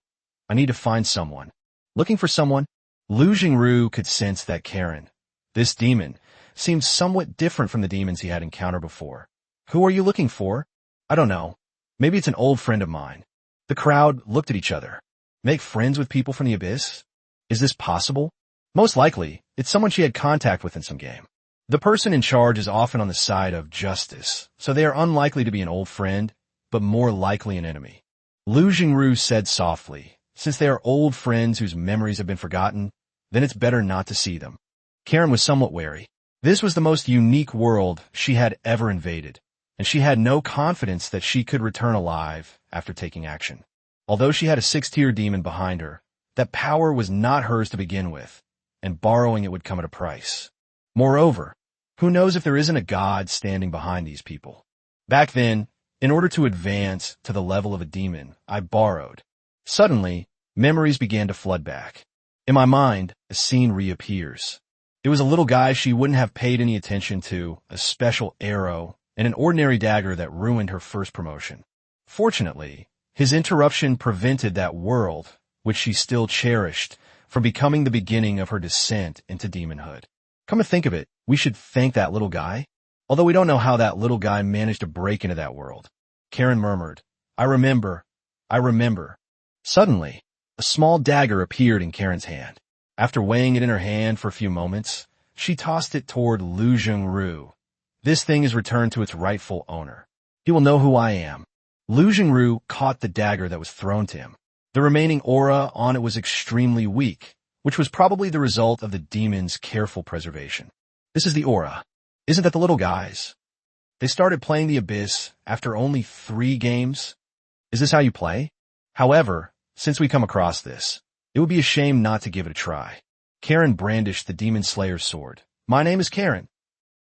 I need to find someone. Looking for someone? Lu Jingru could sense that Karen, this demon, seemed somewhat different from the demons he had encountered before. Who are you looking for? I don't know. Maybe it's an old friend of mine. The crowd looked at each other. Make friends with people from the abyss? Is this possible? Most likely, it's someone she had contact with in some game. The person in charge is often on the side of justice, so they are unlikely to be an old friend, but more likely an enemy. Lu Jingru said softly. Since they are old friends whose memories have been forgotten, then it's better not to see them. Karen was somewhat wary. This was the most unique world she had ever invaded, and she had no confidence that she could return alive after taking action. Although she had a 6-tier demon behind her, that power was not hers to begin with, and borrowing it would come at a price. Moreover, who knows if there isn't a god standing behind these people? Back then, in order to advance to the level of a demon, I borrowed. Suddenly, memories began to flood back. In my mind, a scene reappears. It was a little guy she wouldn't have paid any attention to, a special arrow, and an ordinary dagger that ruined her first promotion. Fortunately, his interruption prevented that world, which she still cherished, from becoming the beginning of her descent into demonhood. Come to think of it, we should thank that little guy. Although we don't know how that little guy managed to break into that world. Karen murmured, I remember. Suddenly, a small dagger appeared in Karen's hand. After weighing it in her hand for a few moments, she tossed it toward Lu Jingru. This thing is returned to its rightful owner. He will know who I am. Lu Jingru caught the dagger that was thrown to him. The remaining aura on it was extremely weak, which was probably the result of the demon's careful preservation. This is the aura. Isn't that the little guys? They started playing the Abyss after only 3 games. Is this how you play? However, since we come across this, it would be a shame not to give it a try. Karen brandished the Demon Slayer's sword. My name is Karen.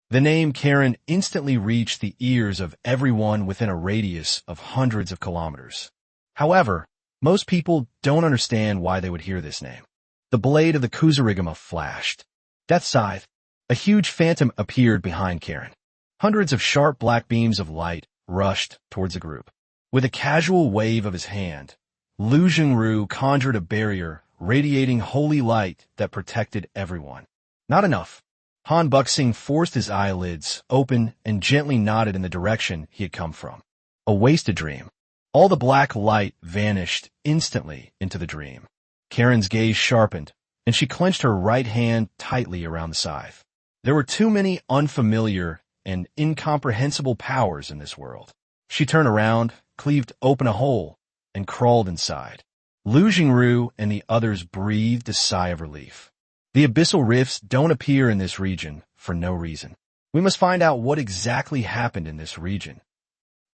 The name Karen instantly reached the ears of everyone within a radius of hundreds of kilometers. However, most people don't understand why they would hear this name. The blade of the Kuzurigama flashed. Death Scythe. A huge phantom appeared behind Karen. Hundreds of sharp black beams of light rushed towards the group. With a casual wave of his hand, Lu Jingru conjured a barrier radiating holy light that protected everyone. Not enough. Han Buxing forced his eyelids open and gently nodded in the direction he had come from. A wasted dream. All the black light vanished instantly into the dream. Karen's gaze sharpened, and she clenched her right hand tightly around the scythe. There were too many unfamiliar and incomprehensible powers in this world. She turned around, cleaved open a hole, and crawled inside. Lu Jingru and the others breathed a sigh of relief. The abyssal rifts don't appear in this region for no reason. We must find out what exactly happened in this region.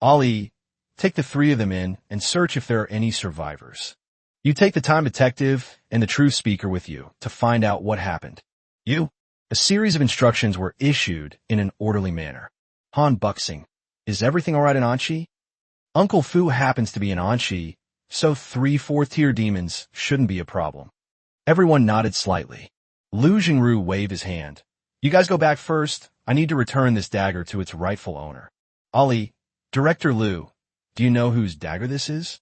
Ali, take the 3 of them in and search if there are any survivors. You take the time detective and the truth speaker with you to find out what happened. A series of instructions were issued in an orderly manner. Han Buxing, is everything all right in Anshi? Uncle Fu happens to be in Anshi, so 3 4th-tier demons shouldn't be a problem. Everyone nodded slightly. Lu Jingru waved his hand. You guys go back first. I need to return this dagger to its rightful owner. Ali, Director Lu, do you know whose dagger this is?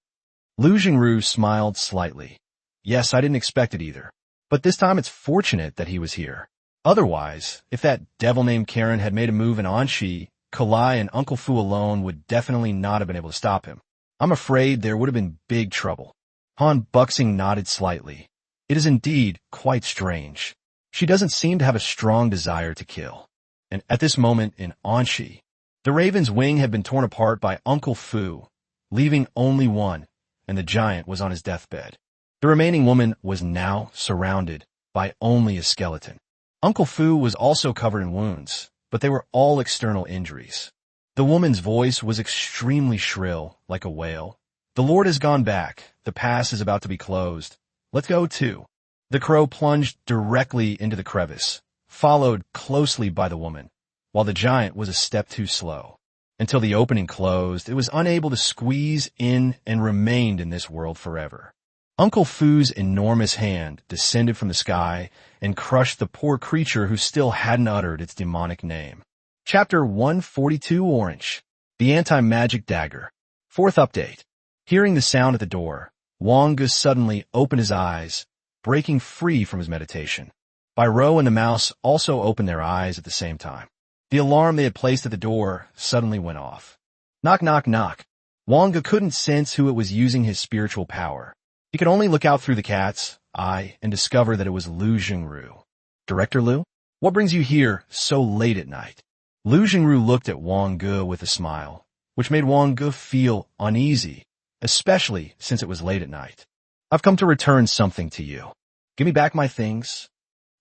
Lu Jingru smiled slightly. Yes, I didn't expect it either. But this time it's fortunate that he was here. Otherwise, if that devil named Karen had made a move in Anshi, Kalai and Uncle Fu alone would definitely not have been able to stop him. I'm afraid there would have been big trouble. Han Buxing nodded slightly. It is indeed quite strange. She doesn't seem to have a strong desire to kill. And at this moment in Anshi, the raven's wing had been torn apart by Uncle Fu, leaving only one, and the giant was on his deathbed. The remaining woman was now surrounded by only a skeleton. Uncle Fu was also covered in wounds, but they were all external injuries. The woman's voice was extremely shrill, like a wail. The Lord has gone back. The pass is about to be closed. Let's go too. The crow plunged directly into the crevice, followed closely by the woman, while the giant was a step too slow. Until the opening closed, it was unable to squeeze in and remained in this world forever. Uncle Fu's enormous hand descended from the sky and crushed the poor creature who still hadn't uttered its demonic name. Chapter 142 Orange. The Anti-Magic Dagger. 4th update. Hearing the sound at the door, Wang Ge suddenly opened his eyes, breaking free from his meditation. Biro and the mouse also opened their eyes at the same time. The alarm they had placed at the door suddenly went off. Knock, knock, knock. Wang Ge couldn't sense who it was using his spiritual power. He could only look out through the cat's eye and discover that it was Lu Jingru. Director Lu? What brings you here so late at night? Lu Jingru looked at Wang Ge with a smile, which made Wang Ge feel uneasy, especially since it was late at night. I've come to return something to you. Give me back my things.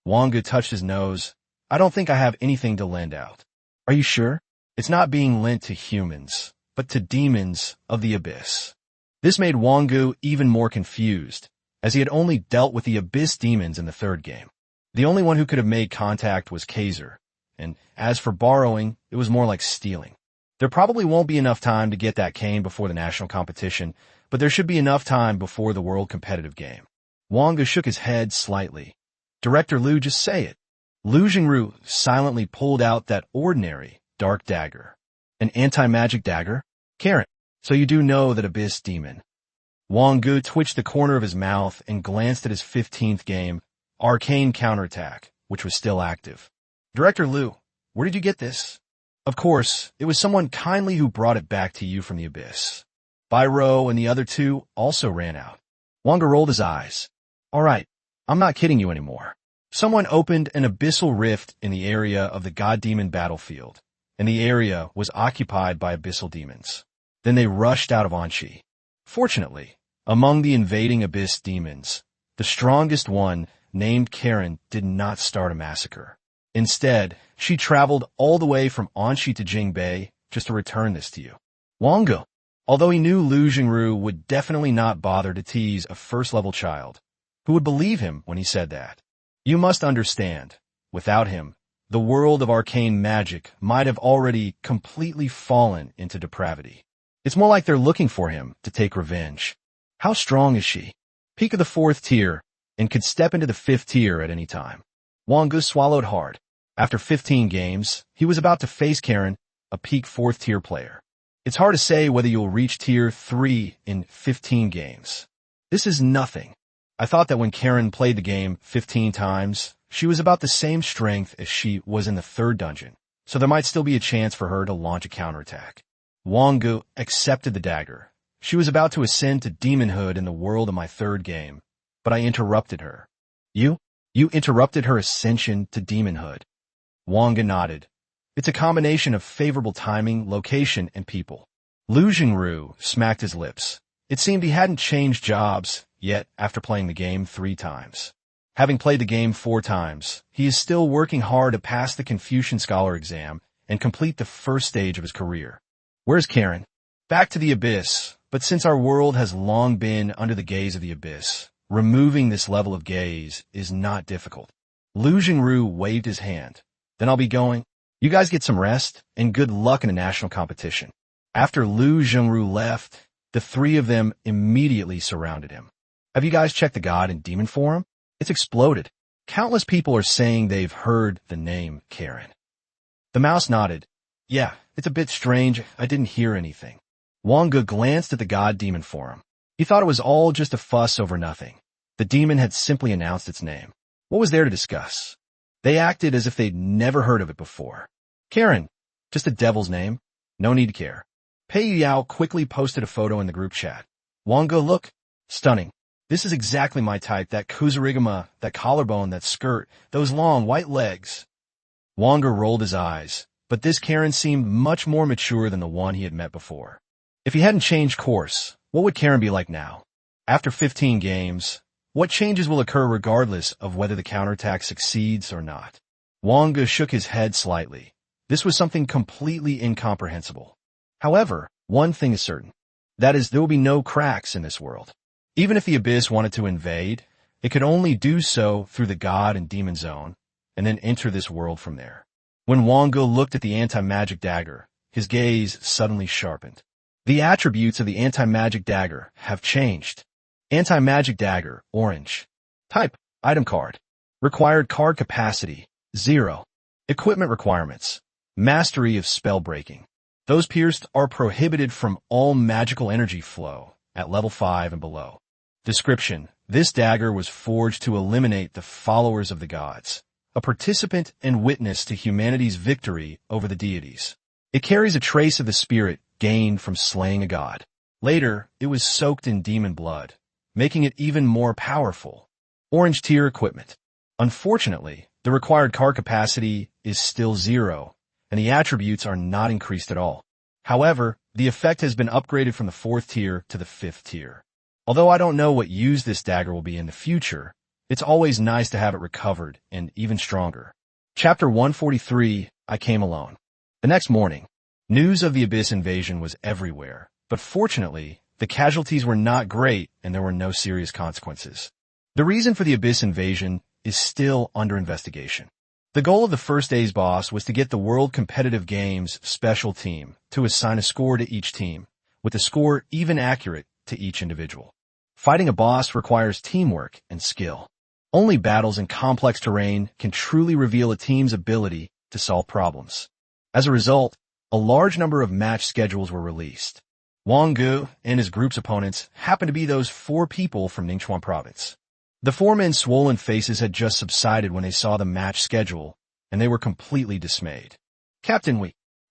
Wang Ge touched his nose. I don't think I have anything to lend out. Are you sure? It's not being lent to humans, but to demons of the abyss. This made Wang Ge even more confused, as he had only dealt with the abyss demons in the third game. The only one who could have made contact was Kaiser, and as for borrowing, it was more like stealing. There probably won't be enough time to get that cane before the national competition, but there should be enough time before the world competitive game. Wang Ge shook his head slightly. Director Liu, just say it. Lu Jingru silently pulled out that ordinary dark dagger. An anti-magic dagger? Karen, so you do know that abyss demon. Wang Ge twitched the corner of his mouth and glanced at his 15th game, Arcane Counterattack, which was still active. Director Liu, where did you get this? Of course, it was someone kindly who brought it back to you from the abyss. Bairo and the other two also ran out. Wang Ge rolled his eyes. All right, I'm not kidding you anymore. Someone opened an abyssal rift in the area of the god-demon battlefield, and the area was occupied by abyssal demons. Then they rushed out of Anshi. Fortunately, among the invading abyss demons, the strongest one, named Karen, did not start a massacre. Instead, she traveled all the way from Anshi to Jingbei just to return this to you. Wang Ge, although he knew Lu Jingru would definitely not bother to tease a first-level child, who would believe him when he said that. You must understand, without him, the world of arcane magic might have already completely fallen into depravity. It's more like they're looking for him to take revenge. How strong is she? Peak of the 4th tier, and could step into the 5th tier at any time. Wang Ge swallowed hard. After 15 games, he was about to face Karen, a peak 4th tier player. It's hard to say whether you'll reach tier 3 in 15 games. This is nothing. I thought that when Karen played the game 15 times, she was about the same strength as she was in the 3rd dungeon, so there might still be a chance for her to launch a counterattack. Wang Ge accepted the dagger. She was about to ascend to demonhood in the world of my 3rd game, but I interrupted her. You interrupted her ascension to demonhood. Wang Ge nodded. It's a combination of favorable timing, location, and people. Lu Jingru smacked his lips. It seemed he hadn't changed jobs yet after playing the game 3 times. Having played the game 4 times, he is still working hard to pass the Confucian Scholar exam and complete the first stage of his career. Where's Karen? Back to the abyss, but since our world has long been under the gaze of the abyss, removing this level of gaze is not difficult. Lu Jingru waved his hand. Then I'll be going. You guys get some rest, and good luck in the national competition. After Lu Jingru left, the 3 of them immediately surrounded him. Have you guys checked the God and Demon Forum? It's exploded. Countless people are saying they've heard the name Karen. The mouse nodded. Yeah, it's a bit strange. I didn't hear anything. Wang Ge glanced at the God Demon Forum. He thought it was all just a fuss over nothing. The demon had simply announced its name. What was there to discuss? They acted as if they'd never heard of it before. Karen, just a devil's name. No need to care. Pei Yao quickly posted a photo in the group chat. Wang Ge, look. Stunning. This is exactly my type, that kuzurigama, that collarbone, that skirt, those long white legs. Wang Ge rolled his eyes, but this Karen seemed much more mature than the one he had met before. If he hadn't changed course, what would Karen be like now? After 15 games, what changes will occur regardless of whether the counterattack succeeds or not? Wang Ge shook his head slightly. This was something completely incomprehensible. However, one thing is certain. That is, there will be no cracks in this world. Even if the abyss wanted to invade, it could only do so through the god and demon zone, and then enter this world from there. When Wang Ge looked at the anti-magic dagger, his gaze suddenly sharpened. The attributes of the anti-magic dagger have changed. Anti-magic dagger, orange. Type, item card. Required card capacity, 0. Equipment requirements, mastery of spell breaking. Those pierced are prohibited from all magical energy flow at level 5 and below. Description, this dagger was forged to eliminate the followers of the gods, a participant and witness to humanity's victory over the deities. It carries a trace of the spirit gained from slaying a god. Later, it was soaked in demon blood, making it even more powerful. Orange tier equipment. Unfortunately, the required card capacity is still 0, and the attributes are not increased at all. However, The effect has been upgraded from the 4th tier to the 5th tier. Although I don't know what use this dagger will be in the future, it's always nice to have it recovered and even stronger. Chapter 143, I Came Alone. The next morning, news of the Abyss invasion was everywhere, but fortunately, the casualties were not great and there were no serious consequences. The reason for the Abyss invasion is still under investigation. The goal of the first day's boss was to get the World Competitive Games special team to assign a score to each team, with the score even accurate to each individual. Fighting a boss requires teamwork and skill. Only battles in complex terrain can truly reveal a team's ability to solve problems. As a result, a large number of match schedules were released. Wang Ge and his group's opponents happened to be those 4 people from Ningchuan province. The 4 men's swollen faces had just subsided when they saw the match schedule, and they were completely dismayed. Captain,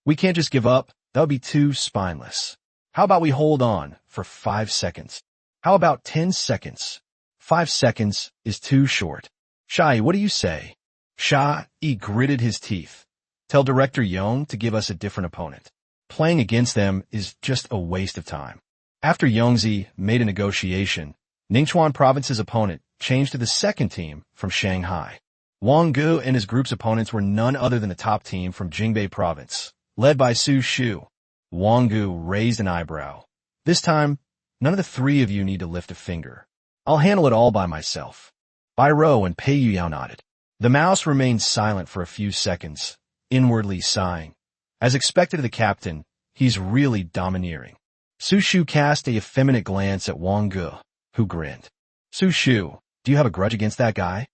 we can't just give up. That would be too spineless. How about we hold on for 5 seconds? How about 10 seconds? 5 seconds is too short. Shai, what do you say? Shai gritted his teeth. Tell Director Yong to give us a different opponent. Playing against them is just a waste of time. After Yongzi made a negotiation, Ningchuan province's opponent changed to the 2nd team from Shanghai. Wang Ge and his group's opponents were none other than the top team from Jingbei province, led by Su Shu. Wang Ge raised an eyebrow. This time, none of the 3 of you need to lift a finger. I'll handle it all by myself. Bai Rou and Pei Yuyao nodded. The mouse remained silent for a few seconds, inwardly sighing. As expected of the captain, he's really domineering. Su Shu cast a effeminate glance at Wang Ge, who grinned. Su Shu, do you have a grudge against that guy?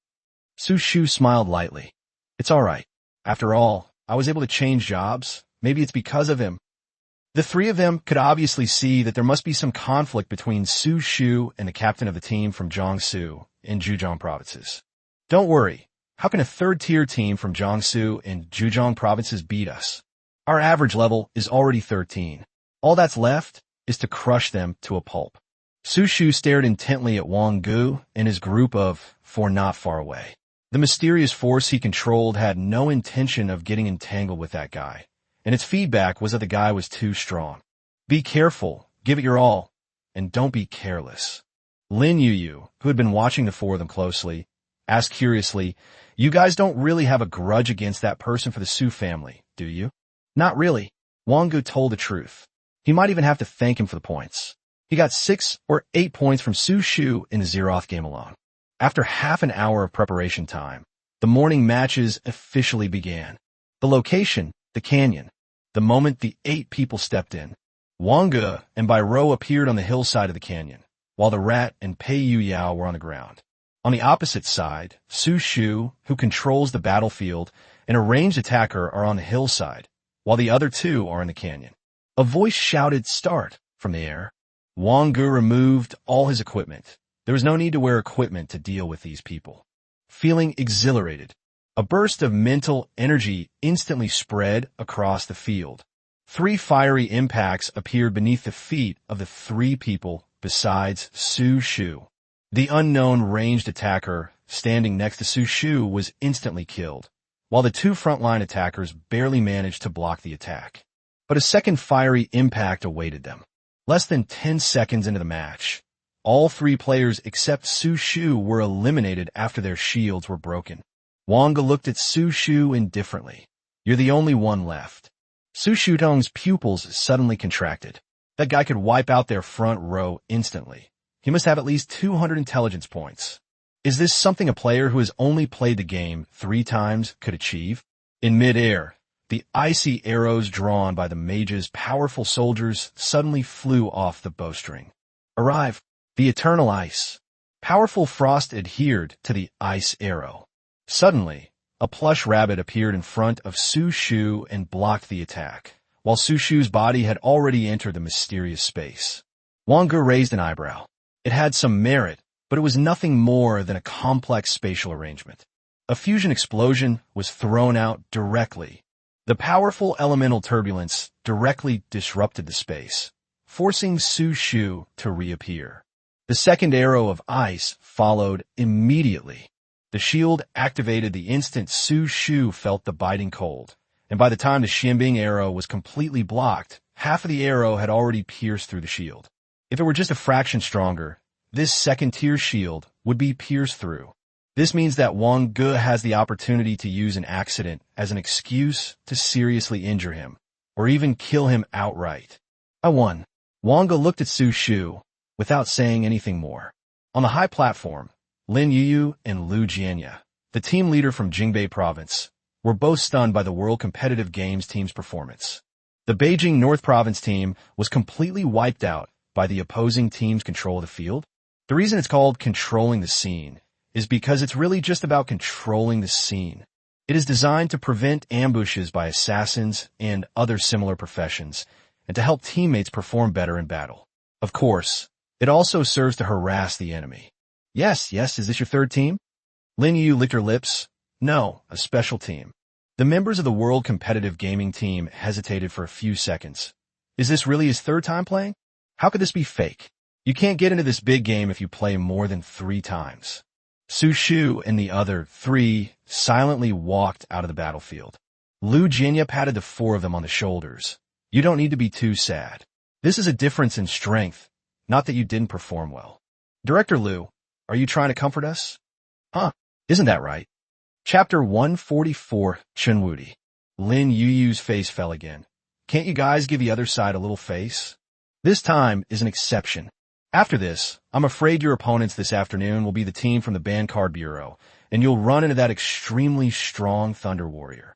Su Shu smiled lightly. It's all right. After all, I was able to change jobs. Maybe it's because of him. The 3 of them could obviously see that there must be some conflict between Su Shu and the captain of the team from Jiangsu in Zhejiang provinces. Don't worry. How can a 3rd-tier team from Jiangsu and Zhejiang provinces beat us? Our average level is already 13. All that's left is to crush them to a pulp. Su Shu stared intently at Wang Ge and his group of 4 not far away. The mysterious force he controlled had no intention of getting entangled with that guy, and its feedback was that the guy was too strong. Be careful, give it your all, and don't be careless. Lin Yuyu, who had been watching the 4 of them closely, asked curiously, You guys don't really have a grudge against that person for the Su family, do you? Not really. Wang Ge told the truth. He might even have to thank him for the points. He got 6 or 8 points from Su Shu in the Zeroth game alone. After half an hour of preparation time, the morning matches officially began. The location, the canyon. The moment the 8 people stepped in, Wang Ge and Bai Rou appeared on the hillside of the canyon, while the rat and Pei Yuyao were on the ground. On the opposite side, Su Shu, who controls the battlefield, and a ranged attacker are on the hillside, while the other 2 are in the canyon. A voice shouted, Start, from the air. Wang Ge removed all his equipment. There was no need to wear equipment to deal with these people. Feeling exhilarated, a burst of mental energy instantly spread across the field. 3 fiery impacts appeared beneath the feet of the 3 people besides Su Shu. The unknown ranged attacker standing next to Su Shu was instantly killed, while the 2 frontline attackers barely managed to block the attack. But a second fiery impact awaited them. Less than 10 seconds into the match, all 3 players except Su Shu were eliminated after their shields were broken. Wang Ge looked at Su Shu indifferently. You're the only one left. Su Shutong's pupils suddenly contracted. That guy could wipe out their front row instantly. He must have at least 200 intelligence points. Is this something a player who has only played the game 3 times could achieve? In mid-air, the icy arrows drawn by the Mage's powerful soldiers suddenly flew off the bowstring. Arrive, the eternal ice. Powerful frost adhered to the ice arrow. Suddenly, a plush rabbit appeared in front of Su Shu and blocked the attack, while Su Shu's body had already entered the mysterious space. Wang Ge raised an eyebrow. It had some merit, but it was nothing more than a complex spatial arrangement. A fusion explosion was thrown out directly. The powerful elemental turbulence directly disrupted the space, forcing Su Shu to reappear. The second arrow of ice followed immediately. The shield activated the instant Su Shu felt the biting cold, and by the time the Xianbing arrow was completely blocked, half of the arrow had already pierced through the shield. If it were just a fraction stronger, this second-tier shield would be pierced through. This means that Wang Ge has the opportunity to use an accident as an excuse to seriously injure him, or even kill him outright. I won. Wang Ge looked at Su Shu without saying anything more. On the high platform, Lin Yuyu and Lu Jianya, the team leader from Jingbei Province, were both stunned by the World Competitive Games team's performance. The Beijing North Province team was completely wiped out by the opposing team's control of the field. The reason it's called controlling the scene is because it's really just about controlling the scene. It is designed to prevent ambushes by assassins and other similar professions, and to help teammates perform better in battle. Of course, it also serves to harass the enemy. Yes, is this your third team? Lin Yu licked her lips. No, a special team. The members of the World Competitive Gaming team hesitated for a few seconds. Is this really his third time playing? How could this be fake? You can't get into this big game if you play more than 3 times. Su Shu and the other 3 silently walked out of the battlefield. Lu Jianya patted the 4 of them on the shoulders. You don't need to be too sad. This is a difference in strength, not that you didn't perform well. Director Lu, are you trying to comfort us? Huh, isn't that right? Chapter 144, Chunwudi. Lin Yuyu's face fell again. Can't you guys give the other side a little face? This time is an exception. After this, I'm afraid your opponents this afternoon will be the team from the Band Card Bureau, and you'll run into that extremely strong Thunder Warrior.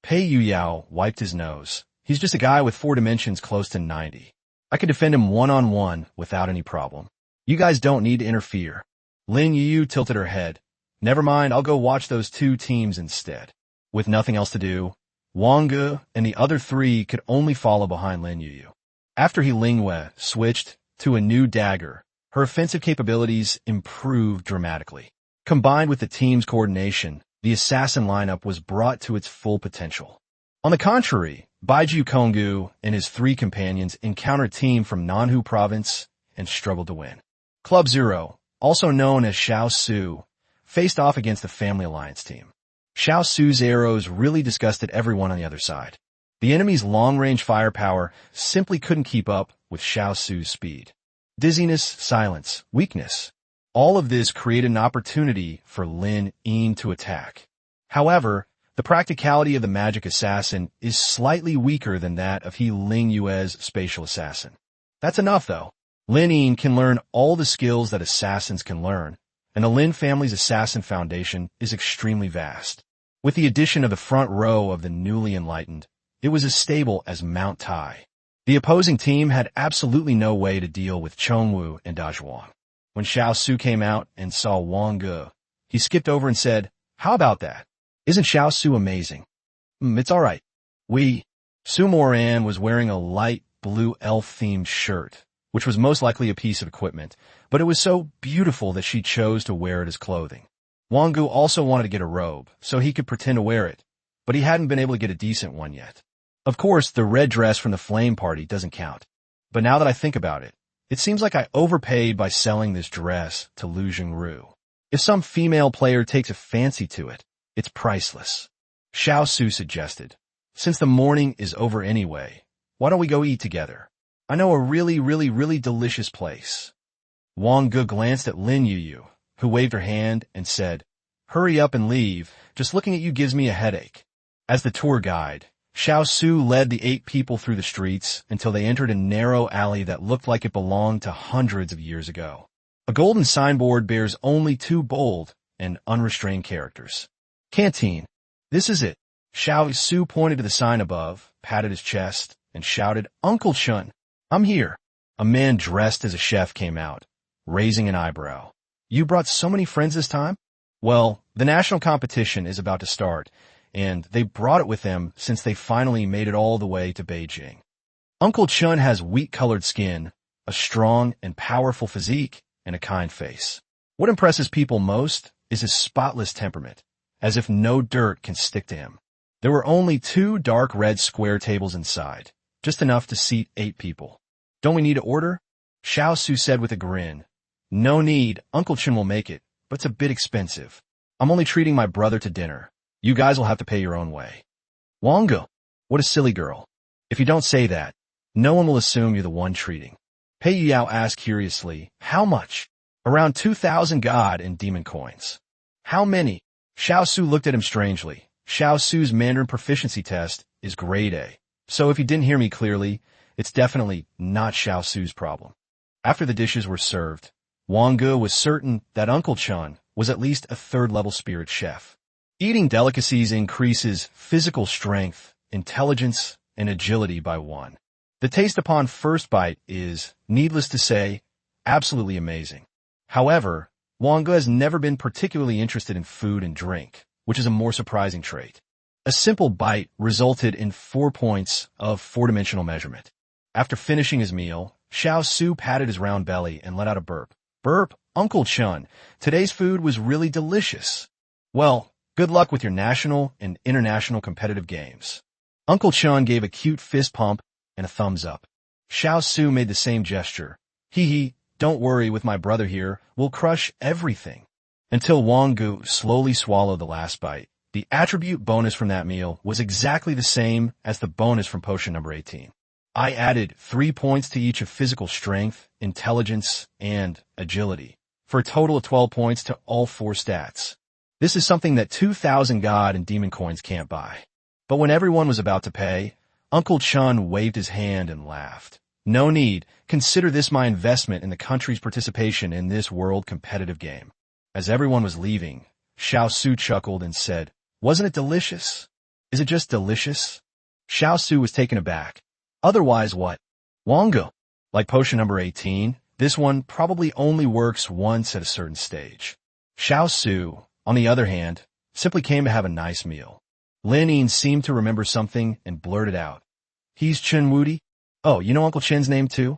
Pei Yuyao wiped his nose. He's just a guy with 4 dimensions close to 90. I could defend him one-on-one without any problem. You guys don't need to interfere. Lin Yuyu tilted her head. Never mind, I'll go watch those 2 teams instead. With nothing else to do, Wang Ge and the other 3 could only follow behind Lin Yuyu. After he Lingwei switched to a new dagger, her offensive capabilities improved dramatically. Combined with the team's coordination, the assassin lineup was brought to its full potential. On the contrary, Baiju Konggu and his 3 companions encountered a team from Nanhu Province and struggled to win. Club Zero, also known as Xiao Su, faced off against the Family Alliance team. Xiao Su's arrows really disgusted everyone on the other side. The enemy's long-range firepower simply couldn't keep up with Xiao Su's speed. Dizziness, silence, weakness. All of this created an opportunity for Lin Yin to attack. However, the practicality of the magic assassin is slightly weaker than that of He Ling Yue's spatial assassin. That's enough, though. Lin Yin can learn all the skills that assassins can learn, and the Lin family's assassin foundation is extremely vast. With the addition of the front row of the newly enlightened, it was as stable as Mount Tai. The opposing team had absolutely no way to deal with Chongwu and Dazhuang. When Xiao Su came out and saw Wang Ge, he skipped over and said, "How about that? Isn't Xiao Su amazing?" It's all right. Su Moran was wearing a light blue elf-themed shirt, which was most likely a piece of equipment, but it was so beautiful that she chose to wear it as clothing. Wang Ge also wanted to get a robe, so he could pretend to wear it, but he hadn't been able to get a decent one yet. Of course, the red dress from the Flame Party doesn't count. But now that I think about it, it seems like I overpaid by selling this dress to Lu Jingru. If some female player takes a fancy to it, it's priceless. Xiao Su suggested, since the morning is over anyway, why don't we go eat together? I know a really delicious place. Wang Ge glanced at Lin Yuyu, who waved her hand and said, "Hurry up and leave. Just looking at you gives me a headache." As the tour guide, Xiao Su led the 8 people through the streets until they entered a narrow alley that looked like it belonged to hundreds of years ago. A golden signboard bears only 2 bold and unrestrained characters. Canteen. This is it. Xiao Su pointed to the sign above, patted his chest, and shouted, "Uncle Chun, I'm here." A man dressed as a chef came out, raising an eyebrow. "You brought so many friends this time?" "Well, the national competition is about to start, and they brought it with them since they finally made it all the way to Beijing." Uncle Chun has wheat-colored skin, a strong and powerful physique, and a kind face. What impresses people most is his spotless temperament, as if no dirt can stick to him. There were only 2 dark red square tables inside, just enough to seat 8 people. "Don't we need to order?" Xiao Su said with a grin. "No need, Uncle Chun will make it, but it's a bit expensive. I'm only treating my brother to dinner. You guys will have to pay your own way." "Wang Ge, what a silly girl. If you don't say that, No one will assume you're the one treating. Pei Yuyao asked curiously, how much? Around 2,000 god and demon coins. How many? Xiao Su looked at him strangely. Xiao Su's Mandarin proficiency test is grade A. So if you didn't hear me clearly, it's definitely not Xiao Su's problem. After the dishes were served, Wang Ge was certain that Uncle Chun was at least a third-level spirit chef. Eating delicacies increases physical strength, intelligence, and agility by 1. The taste upon first bite is, needless to say, absolutely amazing. However, Wang Ge has never been particularly interested in food and drink, which is a more surprising trait. A simple bite resulted in 4 points of four-dimensional measurement. After finishing his meal, Xiao Su patted his round belly and let out a burp. Burp, Uncle Chun, today's food was really delicious. Well, good luck with your national and international competitive games. Uncle Chun gave a cute fist pump and a thumbs up. Xiao Su made the same gesture. Hee, don't worry, with my brother here, we'll crush everything. Until Wang Ge slowly swallowed the last bite. The attribute bonus from that meal was exactly the same as the bonus from potion number 18. I added 3 points to each of physical strength, intelligence, and agility, for a total of 12 points to all 4 stats. This is something that 2,000 god and demon coins can't buy. But when everyone was about to pay, Uncle Chun waved his hand and laughed. No need, consider this my investment in the country's participation in this world competitive game. As everyone was leaving, Xiao Su chuckled and said, wasn't it delicious? Is it just delicious? Xiao Su was taken aback. Otherwise what? Wang Ge. Like potion number 18, this one probably only works once at a certain stage. Xiao Su, on the other hand, simply came to have a nice meal. Lin Yin seemed to remember something and blurted out. He's Chen Wudi? Oh, you know Uncle Chen's name too?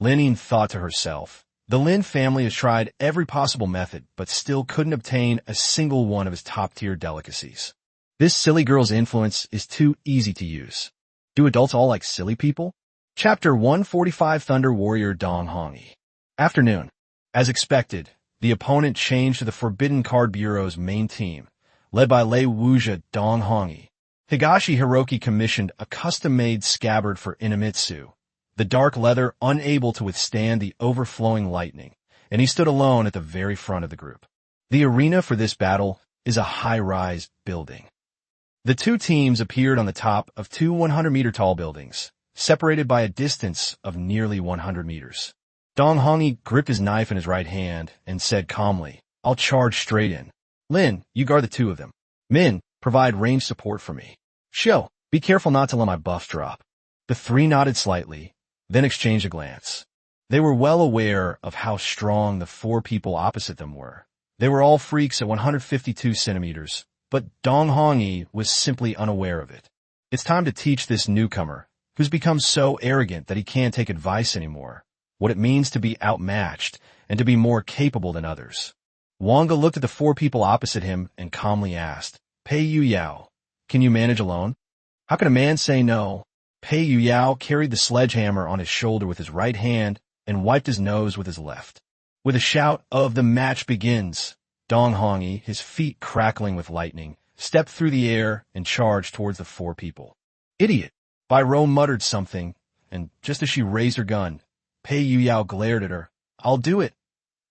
Lin Yin thought to herself. The Lin family has tried every possible method, but still couldn't obtain a single one of his top-tier delicacies. This silly girl's influence is too easy to use. Do adults all like silly people? Chapter 145 Thunder Warrior Dong Hongi. Afternoon. As expected, the opponent changed to the Forbidden Card Bureau's main team, led by Lei Wuja Dong Hongi. Higashi Hiroki commissioned a custom-made scabbard for Inamitsu, the dark leather unable to withstand the overflowing lightning, and he stood alone at the very front of the group. The arena for this battle is a high-rise building. The two teams appeared on the top of 2 100-meter-tall buildings, separated by a distance of nearly 100 meters. Dong Hongi gripped his knife in his right hand and said calmly, I'll charge straight in. Lin, you guard the two of them. Min, provide range support for me. Shou, be careful not to let my buff drop. The three nodded slightly, then exchanged a glance. They were well aware of how strong the 4 people opposite them were. They were all freaks at 152 centimeters, but Dong Hongi was simply unaware of it. It's time to teach this newcomer, who's become so arrogant that he can't take advice anymore, what it means to be outmatched and to be more capable than others. Wang Ge looked at the 4 people opposite him and calmly asked, Pei Yuyao, can you manage alone? How can a man say no? Pei Yuyao carried the sledgehammer on his shoulder with his right hand and wiped his nose with his left. With a shout of the match begins, Dong Hongi, his feet crackling with lightning, stepped through the air and charged towards the 4 people. Idiot! Bai Rou muttered something, and just as she raised her gun, Pei Yuyao glared at her. I'll do it.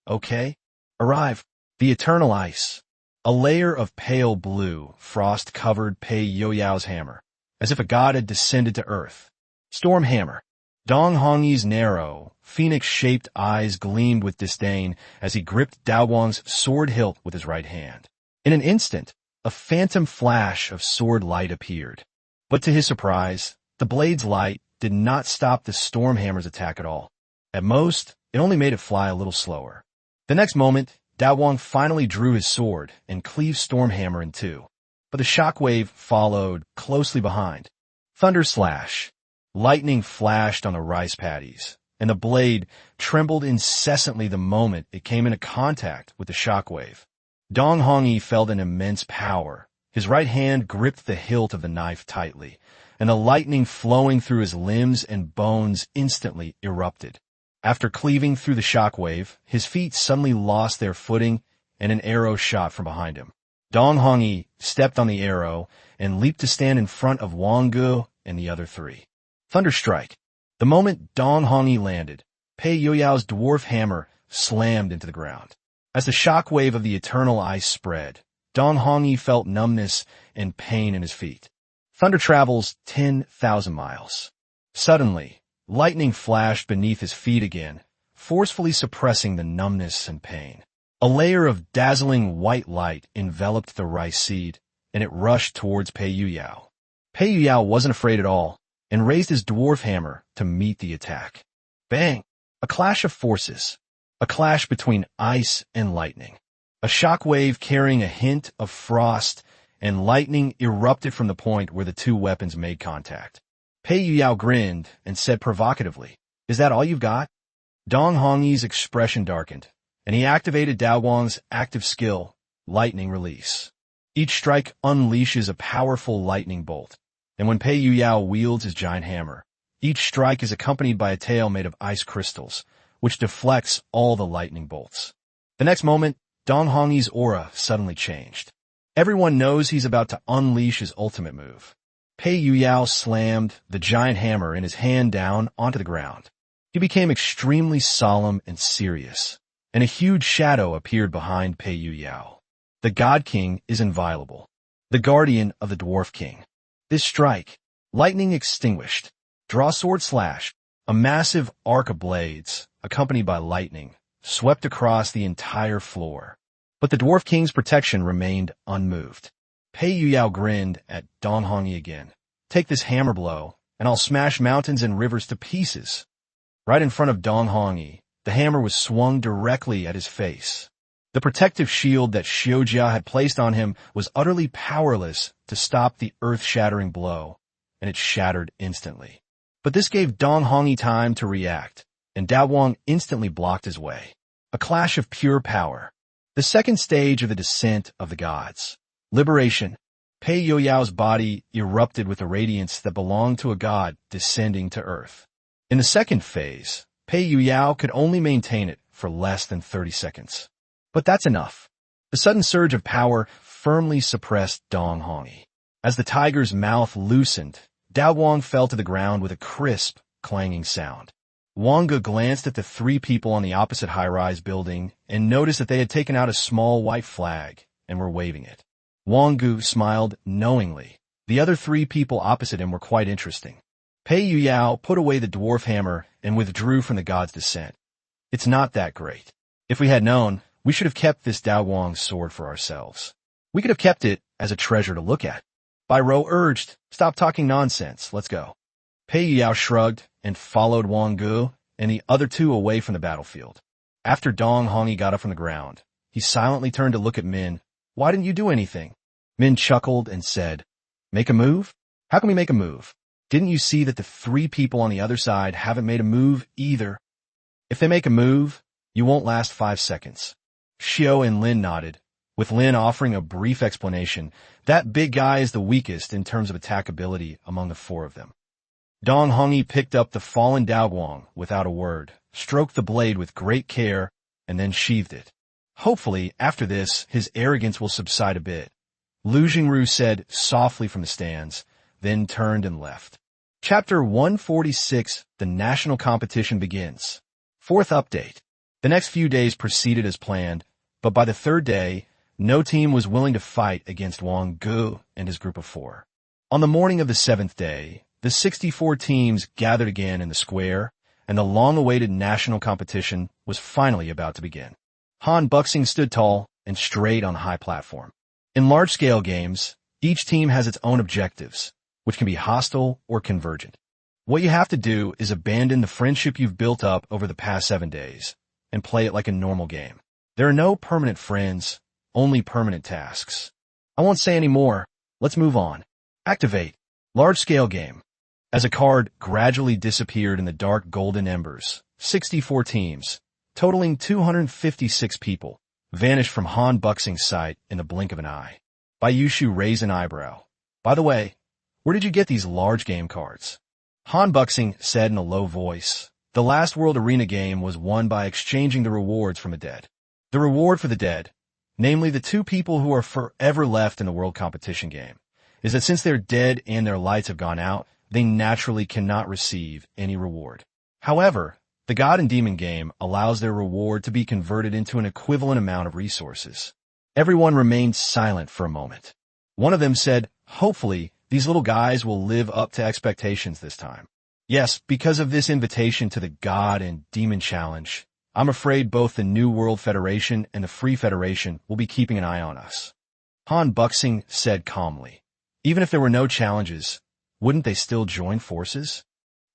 Okay. Arrive. The eternal ice. A layer of pale blue frost covered Pei Yuyao's hammer, as if a god had descended to earth. Storm hammer. Dong Hongi's narrow, phoenix-shaped eyes gleamed with disdain as he gripped Dao Guang's sword hilt with his right hand. In an instant, a phantom flash of sword light appeared. But to his surprise, the blade's light did not stop the storm hammer's attack at all. At most, it only made it fly a little slower. The next moment, Dao Guang finally drew his sword and cleaved storm hammer in 2. But the shockwave followed closely behind. Thunder slash. Lightning flashed on the rice paddies, and the blade trembled incessantly the moment it came into contact with the shockwave. Dong Hongi felt an immense power. His right hand gripped the hilt of the knife tightly, and the lightning flowing through his limbs and bones instantly erupted. After cleaving through the shockwave, his feet suddenly lost their footing, and an arrow shot from behind him. Dong Hongi stepped on the arrow and leaped to stand in front of Wang Ge and the other 3. Thunder strike. The moment Dong Hongyi landed, Pei Yuyao's dwarf hammer slammed into the ground. As the shockwave of the eternal ice spread, Dong Hongyi felt numbness and pain in his feet. Thunder travels 10,000 miles. Suddenly, lightning flashed beneath his feet again, forcefully suppressing the numbness and pain. A layer of dazzling white light enveloped the rice seed, and it rushed towards Pei Yuyao. Pei Yuyao wasn't afraid at all, and raised his dwarf hammer to meet the attack. Bang! A clash of forces. A clash between ice and lightning. A shock wave carrying a hint of frost and lightning erupted from the point where the two weapons made contact. Pei Yuyao grinned and said provocatively, "Is that all you've got?" Dong Hongyi's expression darkened, and he activated Dao Wang's active skill, Lightning Release. Each strike unleashes a powerful lightning bolt, and when Pei Yuyao wields his giant hammer, each strike is accompanied by a tail made of ice crystals, which deflects all the lightning bolts. The next moment, Dong Hongyi's aura suddenly changed. Everyone knows he's about to unleash his ultimate move. Pei Yuyao slammed the giant hammer in his hand down onto the ground. He became extremely solemn and serious, and a huge shadow appeared behind Pei Yuyao. The God King is inviolable, the guardian of the Dwarf King. This strike, lightning extinguished, draw sword slash, a massive arc of blades, accompanied by lightning, swept across the entire floor. But the Dwarf King's protection remained unmoved. Pei Yuyao grinned at Dong Hongyi again. "Take this hammer blow, and I'll smash mountains and rivers to pieces." Right in front of Dong Hongyi, the hammer was swung directly at his face. The protective shield that Xiujia had placed on him was utterly powerless to stop the earth-shattering blow, and it shattered instantly. But this gave Dong Hongyi time to react, and Dao Wang instantly blocked his way. A clash of pure power. The second stage of the descent of the gods. Liberation. Pei Yuyao's body erupted with a radiance that belonged to a god descending to earth. In the second phase, Pei Yuyao could only maintain it for less than 30 seconds. But that's enough. The sudden surge of power firmly suppressed Dong Hongyi. As the tiger's mouth loosened, Dao Wang fell to the ground with a crisp, clanging sound. Wang Ge glanced at the three people on the opposite high-rise building and noticed that they had taken out a small white flag and were waving it. Wang Ge smiled knowingly. The other three people opposite him were quite interesting. Pei Yuyao put away the dwarf hammer and withdrew from the god's descent. "It's not that great. If we had known, we should have kept this Dao Wang sword for ourselves. We could have kept it as a treasure to look at." Bai Rou urged, "Stop talking nonsense, let's go." Pei Yuyao shrugged and followed Wang Ge and the other two away from the battlefield. After Dong Hongyi got up from the ground, he silently turned to look at Min. "Why didn't you do anything?" Min chuckled and said, "Make a move? How can we make a move? Didn't you see that the three people on the other side haven't made a move either? If they make a move, you won't last 5 seconds." Xiao and Lin nodded, with Lin offering a brief explanation. That big guy is the weakest in terms of attack ability among the four of them. Dong Hongyi picked up the fallen Dao Wang without a word, stroked the blade with great care, and then sheathed it. Hopefully, after this, his arrogance will subside a bit. Lu Jingru said softly from the stands, then turned and left. Chapter 146, The National Competition Begins. Fourth update. The next few days proceeded as planned, but by the third day, no team was willing to fight against Wang Ge and his group of four. On the morning of the seventh day, the 64 teams gathered again in the square, and the long-awaited national competition was finally about to begin. Han Buxing stood tall and straight on the high platform. In large-scale games, each team has its own objectives, which can be hostile or convergent. What you have to do is abandon the friendship you've built up over the past 7 days and play it like a normal game. There are no permanent friends, only permanent tasks. I won't say any more. Let's move on. Activate. Large-scale game. As a card gradually disappeared in the dark golden embers, 64 teams, totaling 256 people, vanished from Han Buxing's sight in the blink of an eye. Bai Yushu raised an eyebrow. "By the way, where did you get these large game cards?" Han Buxing said in a low voice, "The last World Arena game was won by exchanging the rewards from the dead. The reward for the dead, namely the two people who are forever left in the world competition game, is that since they're dead and their lights have gone out, they naturally cannot receive any reward. However, the God and Demon game allows their reward to be converted into an equivalent amount of resources. Everyone remained silent for a moment. One of them said, "Hopefully, these little guys will live up to expectations this time." Yes, because of this invitation to the God and Demon challenge, I'm afraid both the New World Federation and the Free Federation will be keeping an eye on us. Han Buxing said calmly. Even if there were no challenges, wouldn't they still join forces?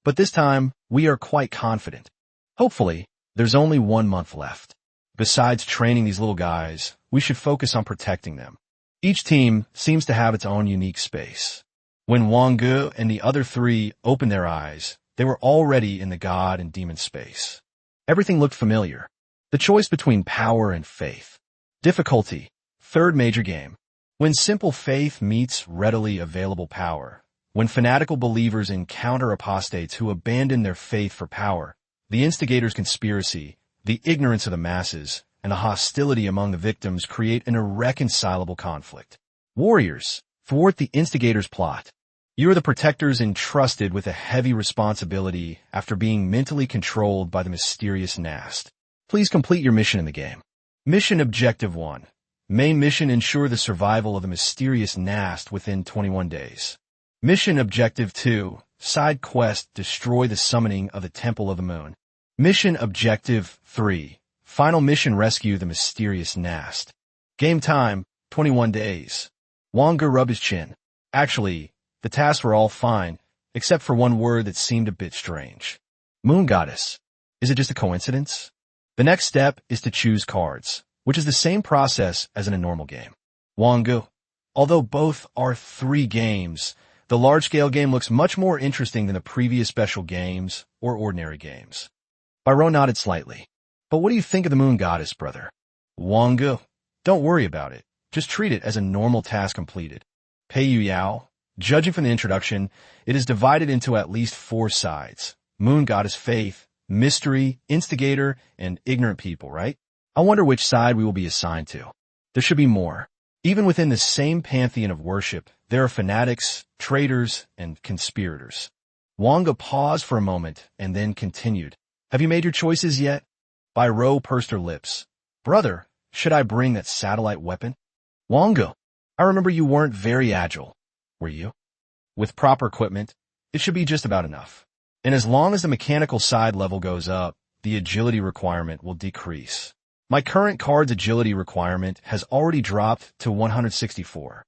But this time, we are quite confident. Hopefully, there's only 1 month left. Besides training these little guys, we should focus on protecting them. Each team seems to have its own unique space. When Wang Ge and the other 3 opened their eyes, they were already in the God and Demon space. Everything looked familiar. The choice between power and faith. Difficulty, 3rd major game. When simple faith meets readily available power. When fanatical believers encounter apostates who abandon their faith for power. The instigator's conspiracy, the ignorance of the masses, and the hostility among the victims create an irreconcilable conflict. Warriors, thwart the instigator's plot. You are the protectors entrusted with a heavy responsibility after being mentally controlled by the mysterious Nast. Please complete your mission in the game. Mission Objective 1. Main mission: ensure the survival of the mysterious Nast within 21 days. Mission Objective 2. Side quest: destroy the summoning of the Temple of the Moon. Mission Objective 3. Final mission: rescue the mysterious Nast. Game time, 21 days. Wang Ge rubbed his chin. Actually, the tasks were all fine, except for one word that seemed a bit strange. Moon Goddess. Is it just a coincidence? The next step is to choose cards, which is the same process as in a normal game. Wang Ge. Although both are 3 games, the large-scale game looks much more interesting than the previous special games or ordinary games. Byro nodded slightly. But what do you think of the Moon Goddess, brother? Wang Ge. Don't worry about it. Just treat it as a normal task completed. Pei Yu Yao. Judging from the introduction, it is divided into at least 4 sides. Moon Goddess, faith, mystery, instigator, and ignorant people, right? I wonder which side we will be assigned to. There should be more. Even within the same pantheon of worship, there are fanatics, traitors, and conspirators. Wang Ge paused for a moment and then continued. Have you made your choices yet? Byro pursed her lips. Brother, should I bring that satellite weapon? Wang Ge, I remember you weren't very agile. Were you? With proper equipment, it should be just about enough. And as long as the mechanical side level goes up, the agility requirement will decrease. My current card's agility requirement has already dropped to 164.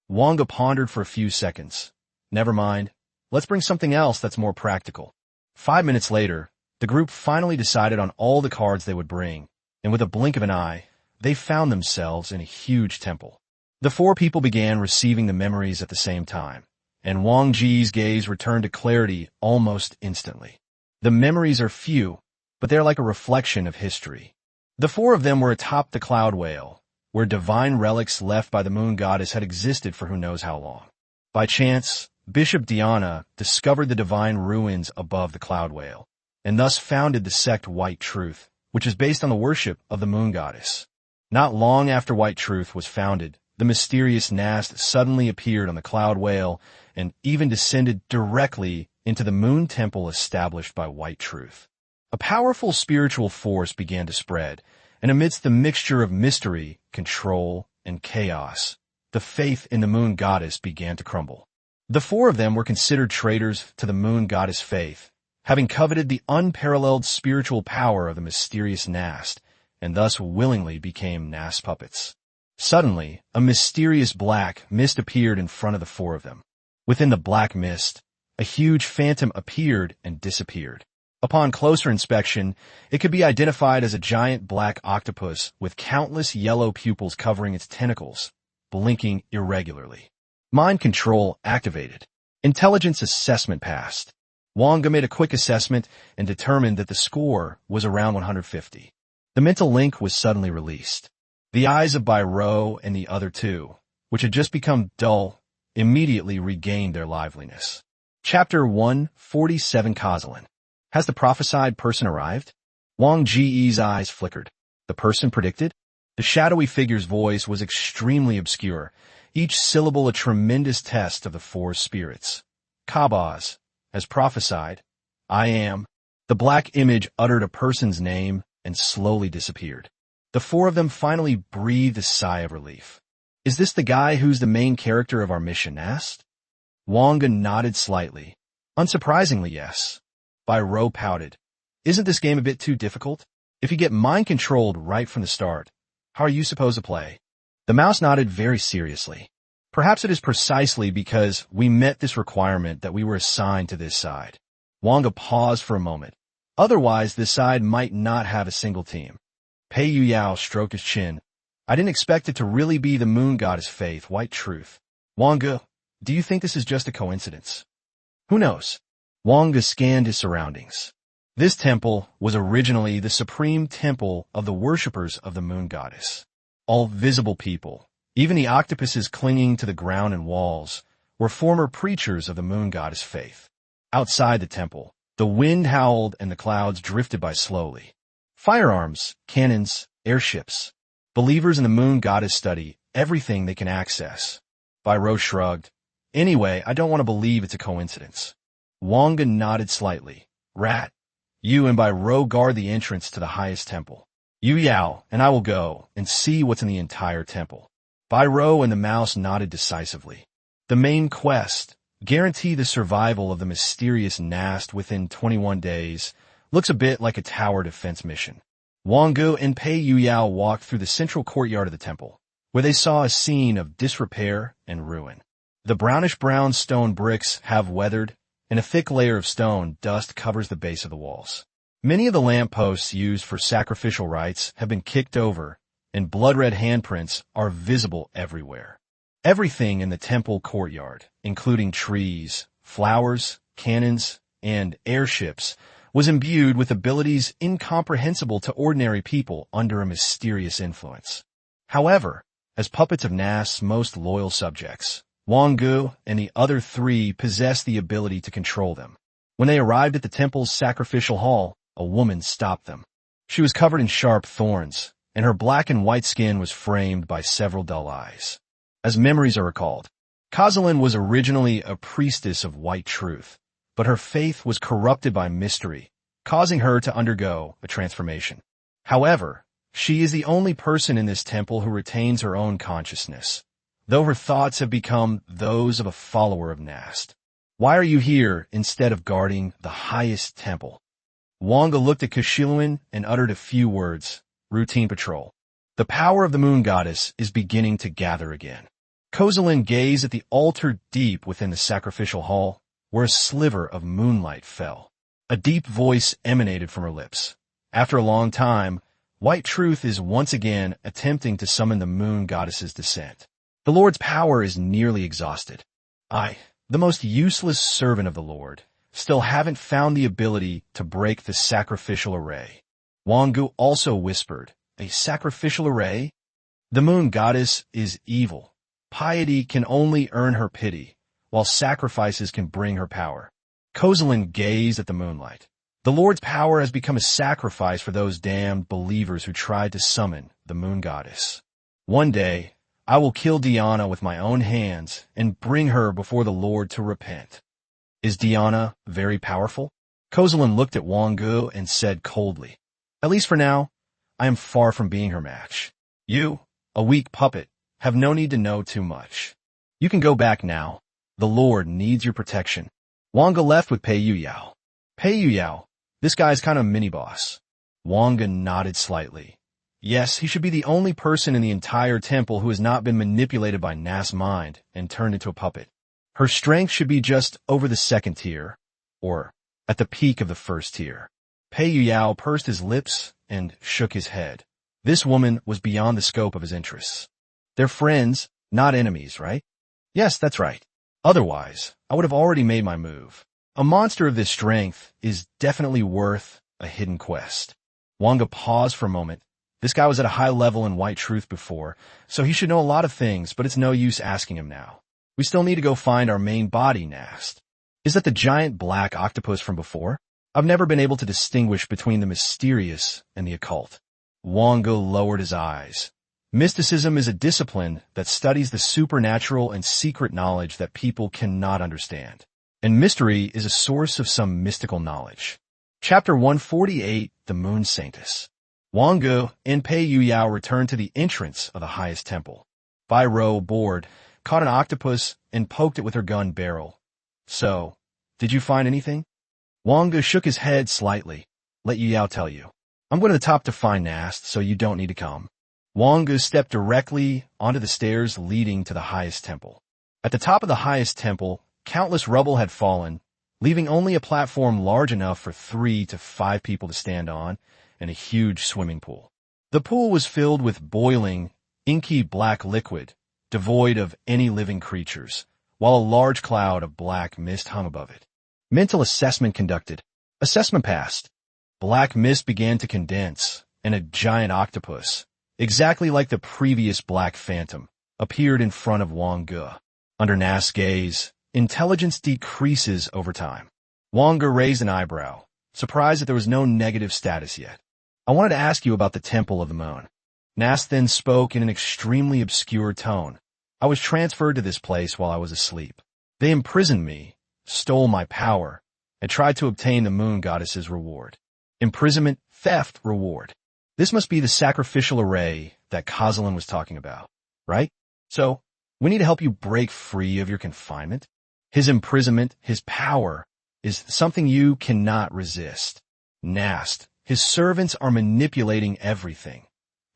Wang Ge pondered for a few seconds. Never mind. Let's bring something else that's more practical. 5 minutes later, the group finally decided on all the cards they would bring, and with a blink of an eye, they found themselves in a huge temple. The 4 people began receiving the memories at the same time, and Wang Ge's gaze returned to clarity almost instantly. The memories are few, but they're like a reflection of history. The 4 of them were atop the Cloud Whale, where divine relics left by the Moon Goddess had existed for who knows how long. By chance, Bishop Diana discovered the divine ruins above the Cloud Whale, and thus founded the sect White Truth, which is based on the worship of the Moon Goddess. Not long after White Truth was founded, the mysterious Nast suddenly appeared on the Cloud Whale and even descended directly into the moon temple established by White Truth. A powerful spiritual force began to spread, and amidst the mixture of mystery, control, and chaos, the faith in the Moon Goddess began to crumble. The 4 of them were considered traitors to the Moon Goddess faith, having coveted the unparalleled spiritual power of the mysterious Nast, and thus willingly became Nast puppets. Suddenly, a mysterious black mist appeared in front of the 4 of them. Within the black mist, a huge phantom appeared and disappeared. Upon closer inspection, it could be identified as a giant black octopus with countless yellow pupils covering its tentacles, blinking irregularly. Mind control activated. Intelligence assessment passed. Wang Ge made a quick assessment and determined that the score was around 150. The mental link was suddenly released. The eyes of Byro and the other 2, which had just become dull, immediately regained their liveliness. Chapter 147 Kozalin. Has the prophesied person arrived? Wang Ge's eyes flickered. The person predicted? The shadowy figure's voice was extremely obscure, each syllable a tremendous test of the 4 spirits. Kabaz, as prophesied, I am. The black image uttered a person's name and slowly disappeared. The four of them finally breathed a sigh of relief. Is this the guy who's the main character of our mission, asked? Wang Ge nodded slightly. Unsurprisingly, yes. Bai Rou pouted. Isn't this game a bit too difficult? If you get mind-controlled right from the start, how are you supposed to play? The mouse nodded very seriously. Perhaps it is precisely because we met this requirement that we were assigned to this side. Wang Ge paused for a moment. Otherwise, this side might not have a single team. Pei Yuyao stroked his chin. I didn't expect it to really be the moon goddess faith, white truth. Wang Ge, do you think this is just a coincidence? Who knows? Wang Ge scanned his surroundings. This temple was originally the supreme temple of the worshippers of the moon goddess. All visible people, even the octopuses clinging to the ground and walls, were former preachers of the moon goddess faith. Outside the temple, the wind howled and the clouds drifted by slowly. Firearms, cannons, airships. Believers in the moon goddess study everything they can access. Bai Rou shrugged. Anyway, I don't want to believe it's a coincidence. Wang Ge nodded slightly. Rat, you and Bai Rou guard the entrance to the highest temple. Yu Yao and I will go and see what's in the entire temple. Bai Rou and the mouse nodded decisively. The main quest, guarantee the survival of the mysterious Nast within 21 days, looks a bit like a tower defense mission. Wang Ge and Pei Yuyao walked through the central courtyard of the temple, where they saw a scene of disrepair and ruin. The brownish-brown stone bricks have weathered, and a thick layer of stone dust covers the base of the walls. Many of the lampposts used for sacrificial rites have been kicked over, and blood-red handprints are visible everywhere. Everything in the temple courtyard, including trees, flowers, cannons, and airships, was imbued with abilities incomprehensible to ordinary people under a mysterious influence. However, as puppets of Nast's most loyal subjects, Wang Ge and the other three possessed the ability to control them. When they arrived at the temple's sacrificial hall, a woman stopped them. She was covered in sharp thorns, and her black and white skin was framed by several dull eyes. As memories are recalled, Kozalin was originally a priestess of white truth, but her faith was corrupted by mystery, causing her to undergo a transformation. However, she is the only person in this temple who retains her own consciousness, though her thoughts have become those of a follower of Nast. Why are you here instead of guarding the highest temple? Wang Ge looked at Kashiluan and uttered a few words. Routine patrol. The power of the moon goddess is beginning to gather again. Kozalin gazed at the altar deep within the sacrificial hall, where a sliver of moonlight fell. A deep voice emanated from her lips. After a long time, white truth is once again attempting to summon the moon goddess's descent. The Lord's power is nearly exhausted. I, the most useless servant of the Lord, still haven't found the ability to break the sacrificial array. Wang Ge also whispered, a sacrificial array? The moon goddess is evil. Piety can only earn her pity, while sacrifices can bring her power. Kozalin gazed at the moonlight. The Lord's power has become a sacrifice for those damned believers who tried to summon the moon goddess. One day, I will kill Diana with my own hands and bring her before the Lord to repent. Is Diana very powerful? Kozalin looked at Wang Ge and said coldly, at least for now, I am far from being her match. You, a weak puppet, have no need to know too much. You can go back now. The Lord needs your protection. Wang Ge left with Pei Yuyao. Pei Yuyao, this guy's kind of a mini-boss. Wang Ge nodded slightly. Yes, he should be the only person in the entire temple who has not been manipulated by Nast's mind and turned into a puppet. Her strength should be just over the second tier, or at the peak of the first tier. Pei Yuyao pursed his lips and shook his head. This woman was beyond the scope of his interests. They're friends, not enemies, right? Yes, that's right. Otherwise, I would have already made my move. A monster of this strength is definitely worth a hidden quest. Wang Ge paused for a moment. This guy was at a high level in white truth before, so he should know a lot of things, but it's no use asking him now. We still need to go find our main body, Nast. Is that the giant black octopus from before? I've never been able to distinguish between the mysterious and the occult. Wang Ge lowered his eyes. Mysticism is a discipline that studies the supernatural and secret knowledge that people cannot understand. and mystery is a source of some mystical knowledge. Chapter 148, The Moon Saintess. Wang Ge and Pei Yuyao returned to the entrance of the highest temple. Bai Rou, bored, caught an octopus and poked it with her gun barrel. So, did you find anything? Wang Ge shook his head slightly. Let Yuyao tell you. I'm going to the top to find Nast, so you don't need to come. Wang Ge stepped directly onto the stairs leading to the highest temple. At the top of the highest temple, countless rubble had fallen, leaving only a platform large enough for 3 to 5 people to stand on and a huge swimming pool. The pool was filled with boiling, inky black liquid, devoid of any living creatures, while a large cloud of black mist hung above it. Mental assessment conducted. Assessment passed. Black mist began to condense, and a giant octopus, exactly like the previous black phantom, appeared in front of Wang Ge. Under Nast's gaze, intelligence decreases over time. Wang Ge raised an eyebrow, surprised that there was no negative status yet. I wanted to ask you about the Temple of the Moon. Nast then spoke in an extremely obscure tone. I was transferred to this place while I was asleep. They imprisoned me, stole my power, and tried to obtain the moon goddess's reward. Imprisonment, theft, reward. This must be the sacrificial array that Kozalin was talking about, right? So, we need to help you break free of your confinement. His imprisonment, his power, is something you cannot resist. Nast, his servants are manipulating everything.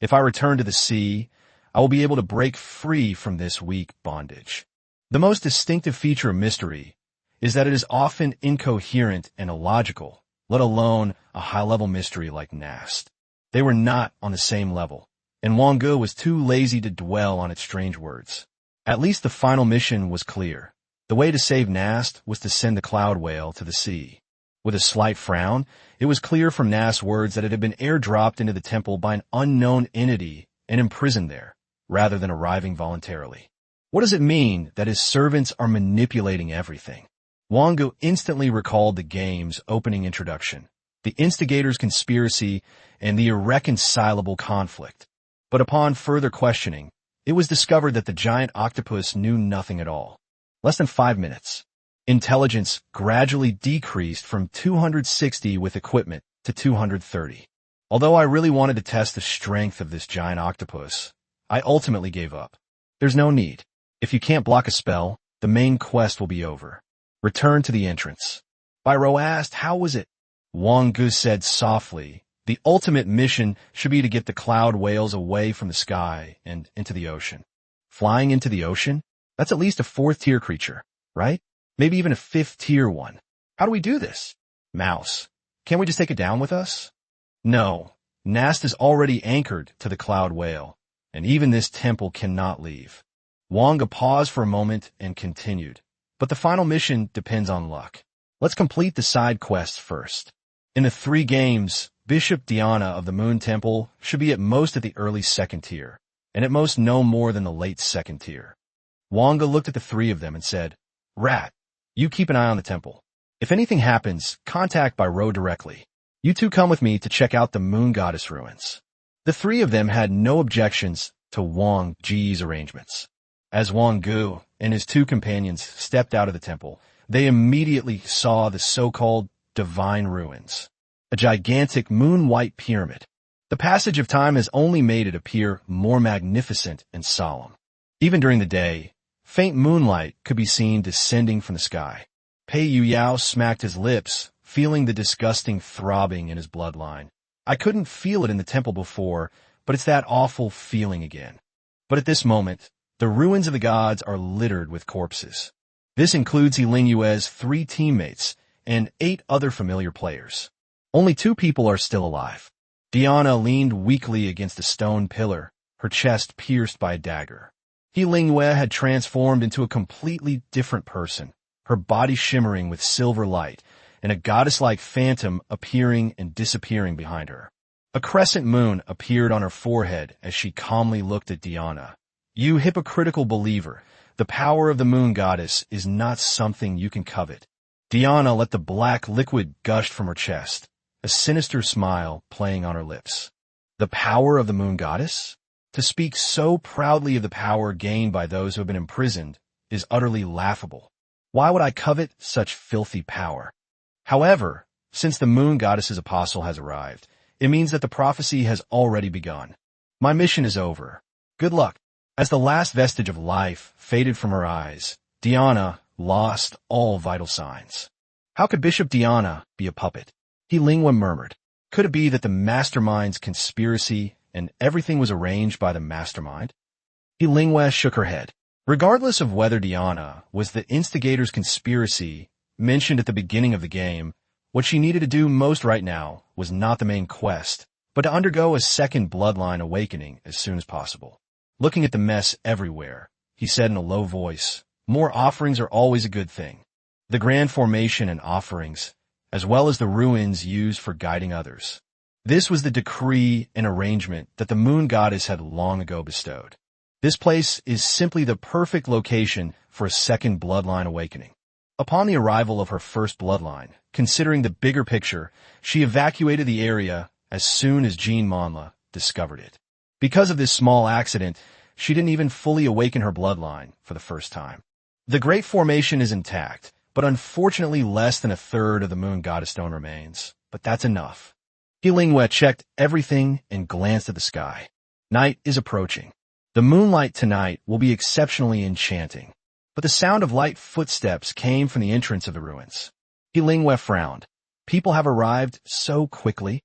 If I return to the sea, I will be able to break free from this weak bondage. The most distinctive feature of mystery is that it is often incoherent and illogical, let alone a high-level mystery like Nast. They were not on the same level, and Wang Ge was too lazy to dwell on its strange words. At least the final mission was clear. The way to save Nast was to send the cloud whale to the sea. With a slight frown, it was clear from Nast's words that it had been airdropped into the temple by an unknown entity and imprisoned there, rather than arriving voluntarily. What does it mean that his servants are manipulating everything? Wang Ge instantly recalled the game's opening introduction, the instigator's conspiracy, and the irreconcilable conflict. But upon further questioning, it was discovered that the giant octopus knew nothing at all. Less than 5 minutes. Intelligence gradually decreased from 260 with equipment to 230. Although I really wanted to test the strength of this giant octopus, I ultimately gave up. There's no need. If you can't block a spell, the main quest will be over. Return to the entrance. Bai Rou asked, how was it? Wang Ge said softly, the ultimate mission should be to get the cloud whales away from the sky and into the ocean. Flying into the ocean? That's at least a 4th-tier creature, right? Maybe even a 5th-tier one. How do we do this? Mouse. Can't we just take it down with us? No. Nast is already anchored to the cloud whale, and even this temple cannot leave. Wang Ge paused for a moment and continued. But the final mission depends on luck. Let's complete the side quests first. In the 3 games, Bishop Diana of the Moon Temple should be at most at the early 2nd tier, and at most no more than the late 2nd tier. Wang Ge looked at the 3 of them and said, Rat, you keep an eye on the temple. If anything happens, contact Bai Rou directly. You 2 come with me to check out the moon goddess ruins. The 3 of them had no objections to Wang Ge's arrangements. As Wang Ge and his 2 companions stepped out of the temple, they immediately saw the so-called divine ruins, a gigantic moon-white pyramid. The passage of time has only made it appear more magnificent and solemn. Even during the day, faint moonlight could be seen descending from the sky. Pei Yuyao smacked his lips, feeling the disgusting throbbing in his bloodline. I couldn't feel it in the temple before, but it's that awful feeling again. But at this moment, the ruins of the gods are littered with corpses. This includes Ling Yue's 3 teammates and 8 other familiar players. Only 2 people are still alive. Diana leaned weakly against a stone pillar, her chest pierced by a dagger. Ling Yue had transformed into a completely different person, her body shimmering with silver light, and a goddess-like phantom appearing and disappearing behind her. A crescent moon appeared on her forehead as she calmly looked at Diana. You hypocritical believer, the power of the moon goddess is not something you can covet. Diana let the black liquid gush from her chest, a sinister smile playing on her lips. The power of the moon goddess? To speak so proudly of the power gained by those who have been imprisoned is utterly laughable. Why would I covet such filthy power? However, since the moon goddess's apostle has arrived, it means that the prophecy has already begun. My mission is over. Good luck. As the last vestige of life faded from her eyes, Diana lost all vital signs. How could Bishop Diana be a puppet? Lingwa murmured. Could it be that the mastermind's conspiracy and everything was arranged by the mastermind? Lingwa shook her head. Regardless of whether Diana was the instigator's conspiracy mentioned at the beginning of the game, what she needed to do most right now was not the main quest, but to undergo a second bloodline awakening as soon as possible. Looking at the mess everywhere, he said in a low voice, more offerings are always a good thing. The grand formation and offerings, as well as the ruins used for guiding others. This was the decree and arrangement that the moon goddess had long ago bestowed. This place is simply the perfect location for a second bloodline awakening. Upon the arrival of her first bloodline, considering the bigger picture, she evacuated the area as soon as Jean Monla discovered it. Because of this small accident, she didn't even fully awaken her bloodline for the first time. The Great Formation is intact, but unfortunately less than a third of the moon goddess stone remains. But that's enough. Lingwa checked everything and glanced at the sky. Night is approaching. The moonlight tonight will be exceptionally enchanting. But the sound of light footsteps came from the entrance of the ruins. Lingwa frowned. People have arrived so quickly.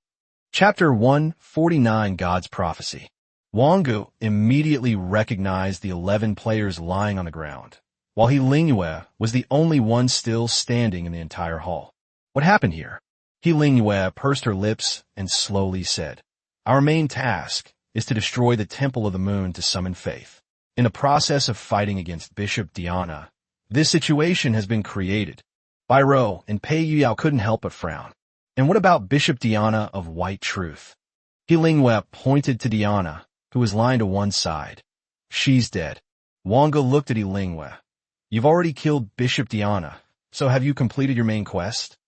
Chapter 149, God's Prophecy. Wang Ge immediately recognized the 11 players lying on the ground, while Lingwa was the only one still standing in the entire hall. What happened here? Lingwa pursed her lips and slowly said, Our main task is to destroy the Temple of the Moon to summon faith. In the process of fighting against Bishop Diana, this situation has been created. Bairo and Pei Yuyao couldn't help but frown. And what about Bishop Diana of White Truth? Lingwa pointed to Diana, who was lying to one side. She's dead. Wang Ge looked at Lingwa. You've already killed Bishop Diana, so have you completed your main quest?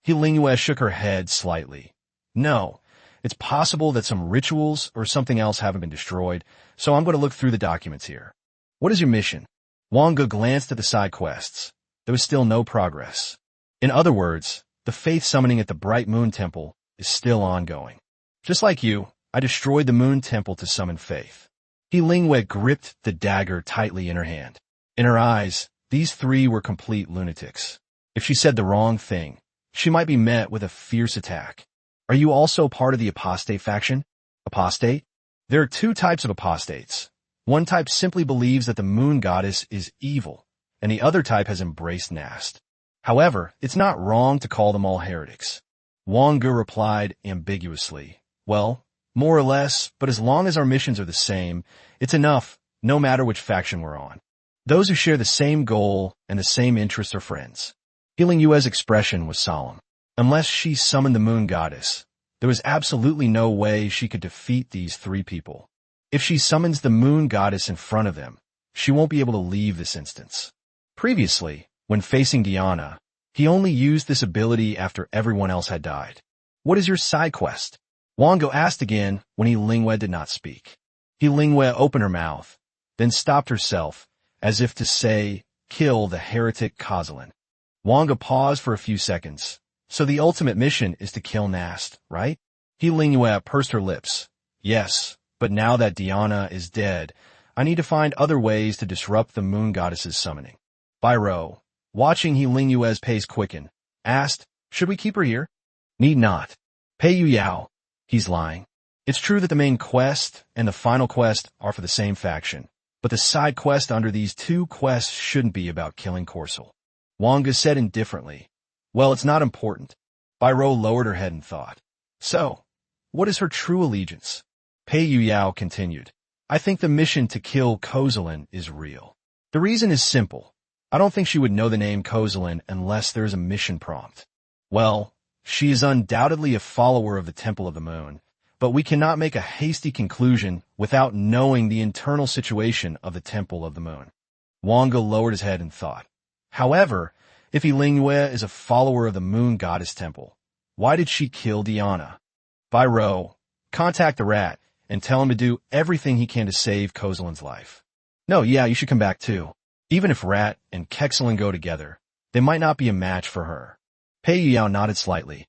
Lingwa shook her head slightly. No, it's possible that some rituals or something else haven't been destroyed, so I'm going to look through the documents here. What is your mission? Wang Ge glanced at the side quests. There was still no progress. In other words, the faith summoning at the Bright Moon Temple is still ongoing. Just like you, I destroyed the Moon Temple to summon faith. Lingwa gripped the dagger tightly in her hand. In her eyes, these three were complete lunatics. If she said the wrong thing, she might be met with a fierce attack. Are you also part of the apostate faction? Apostate? There are two types of apostates. One type simply believes that the moon goddess is evil, and the other type has embraced Nast. However, it's not wrong to call them all heretics. Wang Ge replied ambiguously. Well, more or less, but as long as our missions are the same, it's enough, no matter which faction we're on. Those who share the same goal and the same interests are friends. Yue's expression was solemn. Unless she summoned the moon goddess, there was absolutely no way she could defeat these three people. If she summons the moon goddess in front of them, she won't be able to leave this instance. Previously, when facing Diana, he only used this ability after everyone else had died. What is your side quest? Wang Ge asked again when Lingwa did not speak. Lingwa opened her mouth, then stopped herself, as if to say, kill the heretic Kozilin. Wang Ge paused for a few seconds. So the ultimate mission is to kill Nast, right? Lingwa pursed her lips. Yes, but now that Diana is dead, I need to find other ways to disrupt the moon goddess's summoning. Bairo, watching Lingwa's pace quicken, asked, should we keep her here? Need not. Pei Yuyao. He's lying. It's true that the main quest and the final quest are for the same faction, but the side quest under these two quests shouldn't be about killing Corsul. Wang Ge said indifferently. Well, it's not important. Bairo lowered her head in thought. So, what is her true allegiance? Pei Yuyao continued. I think the mission to kill Kozilin is real. The reason is simple. I don't think she would know the name Kozilin unless there's a mission prompt. Well, she is undoubtedly a follower of the Temple of the Moon, but we cannot make a hasty conclusion without knowing the internal situation of the Temple of the Moon. Wang Ge lowered his head in thought. However, if Lingwa is a follower of the Moon Goddess Temple, why did she kill Diana? Bairo, contact the rat and tell him to do everything he can to save Kozilin's life. No, yeah, you should come back too. Even if Rat and Kexelin go together, they might not be a match for her. Pei Yuyao nodded slightly.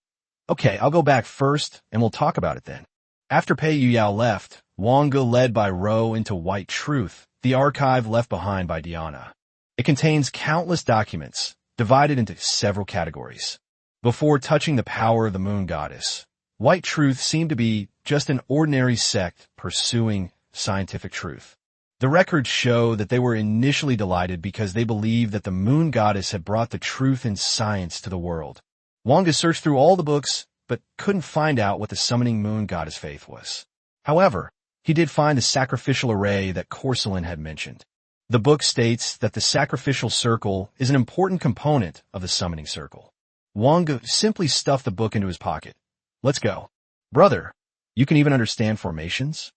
Okay, I'll go back first, and we'll talk about it then. After Pei Yuyao left, Wang Ge led by Ro into White Truth, the archive left behind by Diana. It contains countless documents, divided into several categories. Before touching the power of the moon goddess, White Truth seemed to be just an ordinary sect pursuing scientific truth. The records show that they were initially delighted because they believed that the moon goddess had brought the truth in science to the world. Wang Ge searched through all the books, but couldn't find out what the summoning moon goddess faith was. However, he did find the sacrificial array that Corselin had mentioned. The book states that the sacrificial circle is an important component of the summoning circle. Wang Ge simply stuffed the book into his pocket. Let's go. Brother, you can even understand formations?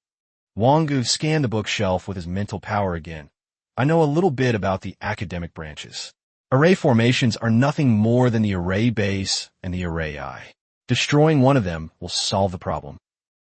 Wang Ge scanned the bookshelf with his mental power again. I know a little bit about the academic branches. Array formations are nothing more than the array base and the array eye. Destroying one of them will solve the problem.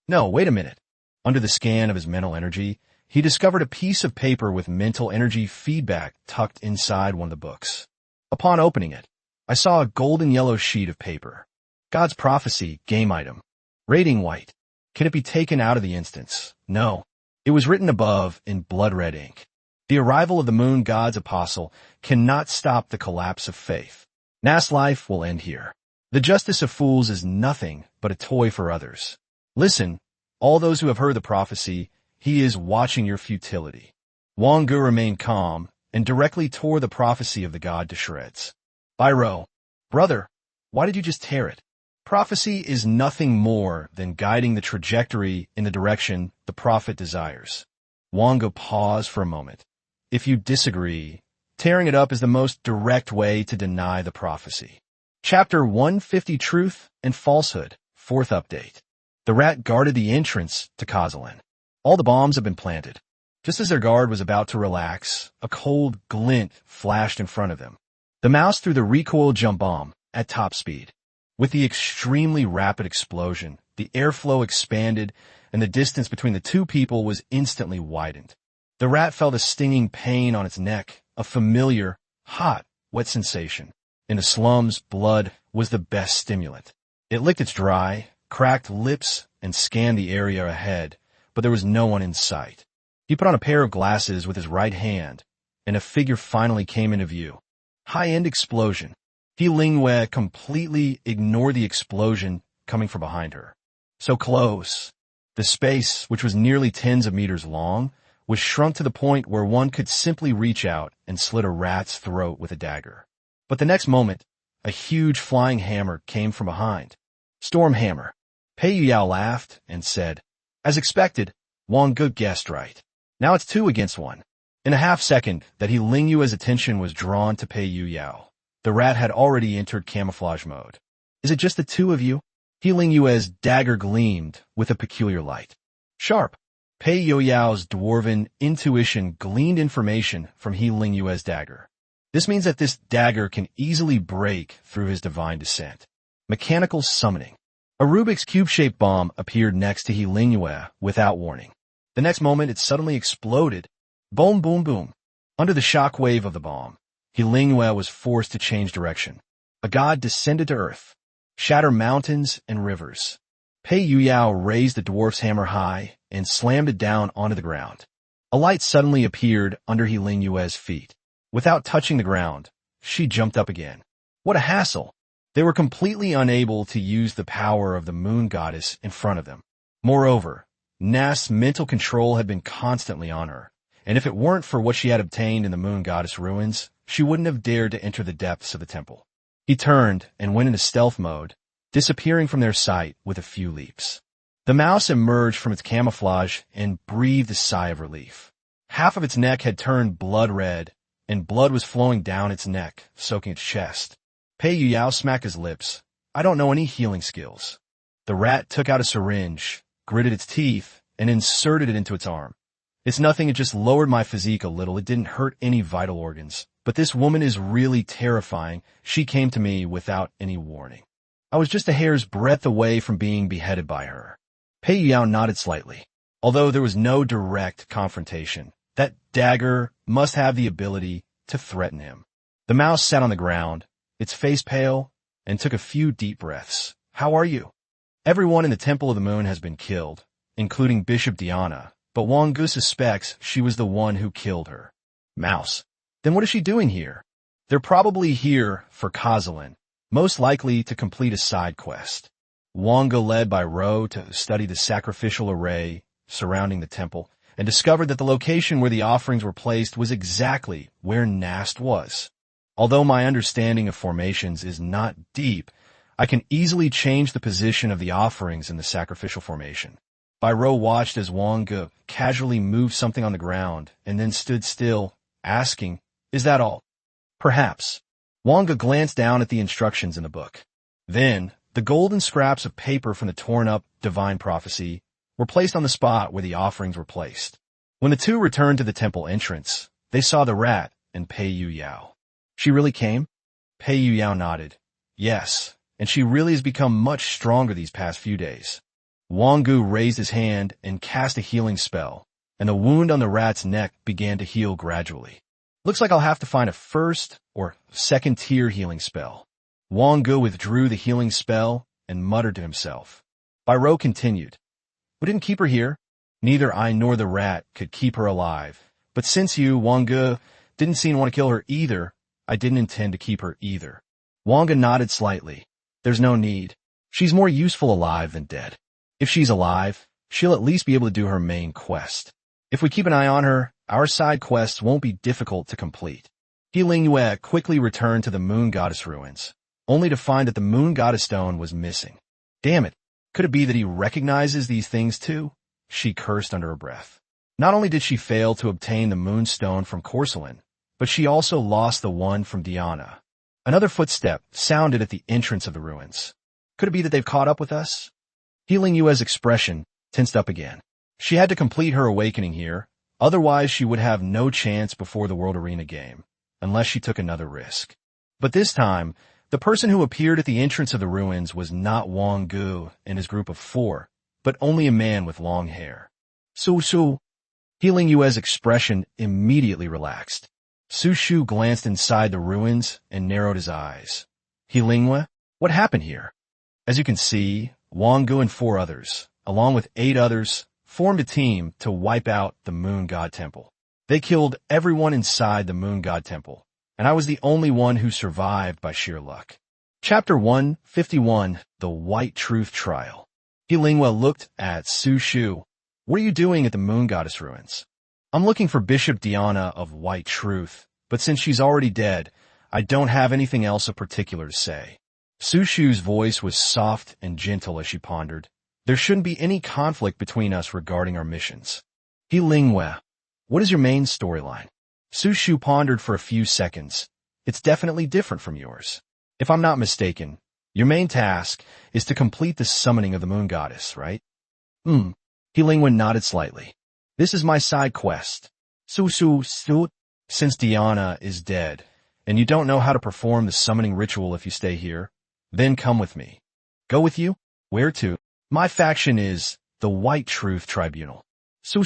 No, wait a minute. Under the scan of his mental energy, he discovered a piece of paper with mental energy feedback tucked inside one of the books. Upon opening it, I saw a golden yellow sheet of paper. God's prophecy, game item. Rating white. Can it be taken out of the instance? No. It was written above in blood red ink. The arrival of the moon god's apostle cannot stop the collapse of faith. Nass life will end here. The justice of fools is nothing but a toy for others. Listen, all those who have heard the prophecy, he is watching your futility. Wang Ge remained calm and directly tore the prophecy of the god to shreds. Ro, brother, why did you just tear it? Prophecy is nothing more than guiding the trajectory in the direction the prophet desires. Wang Ge paused for a moment. If you disagree, tearing it up is the most direct way to deny the prophecy. Chapter 150 Truth and Falsehood, 4th update. The rat guarded the entrance to Corselin. All the bombs have been planted. Just as their guard was about to relax, a cold glint flashed in front of them. The mouse threw the recoil jump bomb at top speed. With the extremely rapid explosion, the airflow expanded, and the distance between the two people was instantly widened. The rat felt a stinging pain on its neck, a familiar, hot, wet sensation. In the slums, blood was the best stimulant. It licked its dry, cracked lips and scanned the area ahead, but there was no one in sight. He put on a pair of glasses with his right hand, and a figure finally came into view. High-end explosion. He Lingyue completely ignored the explosion coming from behind her. So close. The space, which was nearly tens of meters long, was shrunk to the point where one could simply reach out and slit a rat's throat with a dagger. But the next moment, a huge flying hammer came from behind. Storm hammer. Pei Yuyao laughed and said, as expected, Wang Ge guessed right. Now it's 2 against 1. In a half-second that He Lingyue's attention was drawn to Pei Yuyao, the rat had already entered camouflage mode. Is it just the 2 of you? He Lingyue's dagger gleamed with a peculiar light. Sharp. Pei Yuyao's dwarven intuition gleaned information from He Lingyue's dagger. This means that this dagger can easily break through his divine descent. Mechanical summoning. A Rubik's Cube-shaped bomb appeared next to He Lingyue without warning. The next moment it suddenly exploded. Boom, boom, boom. Under the shockwave of the bomb, He Lingyue was forced to change direction. A god descended to earth, shatter mountains and rivers. Pei Yuyao raised the dwarf's hammer high and slammed it down onto the ground. A light suddenly appeared under He Lingyue's feet. Without touching the ground, she jumped up again. What a hassle! They were completely unable to use the power of the moon goddess in front of them. Moreover, Nass's mental control had been constantly on her, and if it weren't for what she had obtained in the moon goddess ruins, she wouldn't have dared to enter the depths of the temple. He turned and went into stealth mode, disappearing from their sight with a few leaps. The mouse emerged from its camouflage and breathed a sigh of relief. Half of its neck had turned blood red, and blood was flowing down its neck, soaking its chest. Pei Yuyao smacked his lips. I don't know any healing skills. The rat took out a syringe, gritted its teeth, and inserted it into its arm. It's nothing, it just lowered my physique a little. It didn't hurt any vital organs. But this woman is really terrifying. She came to me without any warning. I was just a hair's breadth away from being beheaded by her. Pei Yuyao nodded slightly. Although there was no direct confrontation, that dagger must have the ability to threaten him. The mouse sat on the ground, its face pale, and took a few deep breaths. How are you? Everyone in the Temple of the Moon has been killed, including Bishop Diana, but Wang Ge suspects she was the one who killed her. Mouse. Then what is she doing here? They're probably here for Kozalin, most likely to complete a side quest. Wang Ge led by Ro to study the sacrificial array surrounding the temple and discovered that the location where the offerings were placed was exactly where Nast was. Although my understanding of formations is not deep, I can easily change the position of the offerings in the sacrificial formation. Ro watched as Wang Ge casually moved something on the ground and then stood still, asking, "Is that all?" "Perhaps." Wang Ge glanced down at the instructions in the book. Then, the golden scraps of paper from the torn-up divine prophecy were placed on the spot where the offerings were placed. When the two returned to the temple entrance, they saw the rat and Pei Yu Yao. "She really came?" Pei Yu Yao nodded. "Yes, and she really has become much stronger these past few days." Wang Ge raised his hand and cast a healing spell, and the wound on the rat's neck began to heal gradually. "Looks like I'll have to find a first or second-tier healing spell." Wang Ge withdrew the healing spell and muttered to himself. Ro continued. "We didn't keep her here. Neither I nor the rat could keep her alive. But since you, Wang Ge, didn't seem to want to kill her either, I didn't intend to keep her either." Wang Ge nodded slightly. "There's no need. She's more useful alive than dead. If she's alive, she'll at least be able to do her main quest. If we keep an eye on her, our side quests won't be difficult to complete." He Lingyue quickly returned to the Moon Goddess ruins, only to find that the Moon Goddess stone was missing. Damn it, could it be that he recognizes these things too? She cursed under her breath. Not only did she fail to obtain the Moon Stone from Corselin, but she also lost the one from Diana. Another footstep sounded at the entrance of the ruins. Could it be that they've caught up with us? Healing Yue's expression tensed up again. She had to complete her awakening here, otherwise she would have no chance before the World Arena game, unless she took another risk. But this time, the person who appeared at the entrance of the ruins was not Wang Ge and his group of 4, but only a man with long hair. Su. Healing Yue's expression immediately relaxed. Su Shu glanced inside the ruins and narrowed his eyes. Healing Yue, what happened here? As you can see, Wang Ge and 4 others, along with 8 others, formed a team to wipe out the Moon God Temple. They killed everyone inside the Moon God Temple, and I was the only one who survived by sheer luck. Chapter 151, The White Truth Trial. Healing Yue looked at Su Shu. "What are you doing at the Moon Goddess ruins?" "I'm looking for Bishop Diana of White Truth, but since she's already dead, I don't have anything else of particular to say." Su Shu's voice was soft and gentle as she pondered. "There shouldn't be any conflict between us regarding our missions." Healing Yue, what is your main storyline? Su Shu pondered for a few seconds. "It's definitely different from yours. If I'm not mistaken, your main task is to complete the summoning of the Moon Goddess, right?" Healing Yue nodded slightly. "This is my side quest." Su. "Since Diana is dead, and you don't know how to perform the summoning ritual if you stay here, then come with me." "Go with you? Where to?" "My faction is the White Truth Tribunal." Su.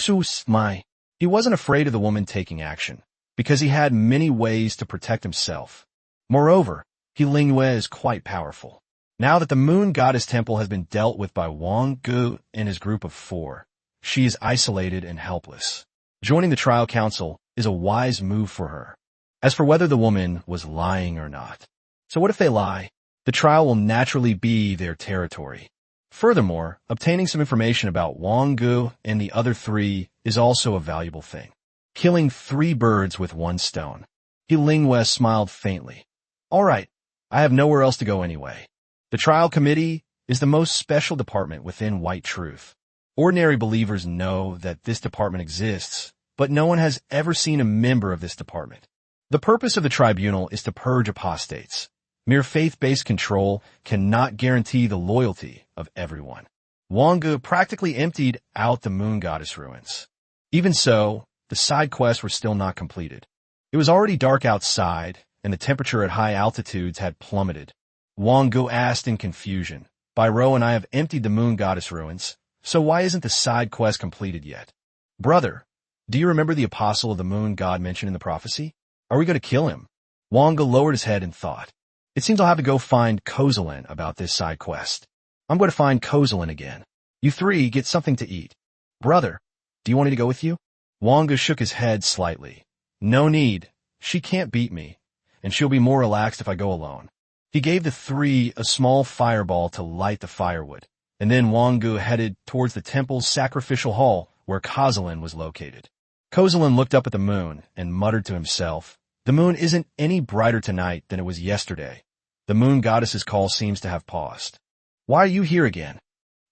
He wasn't afraid of the woman taking action, because he had many ways to protect himself. Moreover, Healing Yue is quite powerful. Now that the Moon Goddess Temple has been dealt with by Wang Ge and his group of 4, she is isolated and helpless. Joining the trial council is a wise move for her. As for whether the woman was lying or not. So what if they lie? The trial will naturally be their territory. Furthermore, obtaining some information about Wang Ge and the other 3 is also a valuable thing. Killing 3 birds with 1 stone. Healing Yue smiled faintly. "All right, I have nowhere else to go anyway. The trial committee is the most special department within White Truth. Ordinary believers know that this department exists, but no one has ever seen a member of this department. The purpose of the tribunal is to purge apostates. Mere faith-based control cannot guarantee the loyalty of everyone." Wang Ge practically emptied out the Moon Goddess ruins. Even so, the side quests were still not completed. It was already dark outside, and the temperature at high altitudes had plummeted. Wang Ge asked in confusion, "Ro and I have emptied the Moon Goddess ruins, so why isn't the side quest completed yet?" "Brother, do you remember the apostle of the Moon God mentioned in the prophecy? Are we going to kill him?" Wang Ge lowered his head and thought. It seems I'll have to go find Kozilin about this side quest. I'm going to find Kozilin again. You three get something to eat. Brother, do you want me to go with you? Wang Ge shook his head slightly. No need. She can't beat me, and she'll be more relaxed if I go alone. He gave the three a small fireball to light the firewood, and then Wang Ge headed towards the temple's sacrificial hall where Kozilin was located. Kozilin looked up at the moon and muttered to himself, "The moon isn't any brighter tonight than it was yesterday. The moon goddess's call seems to have paused. Why are you here again?"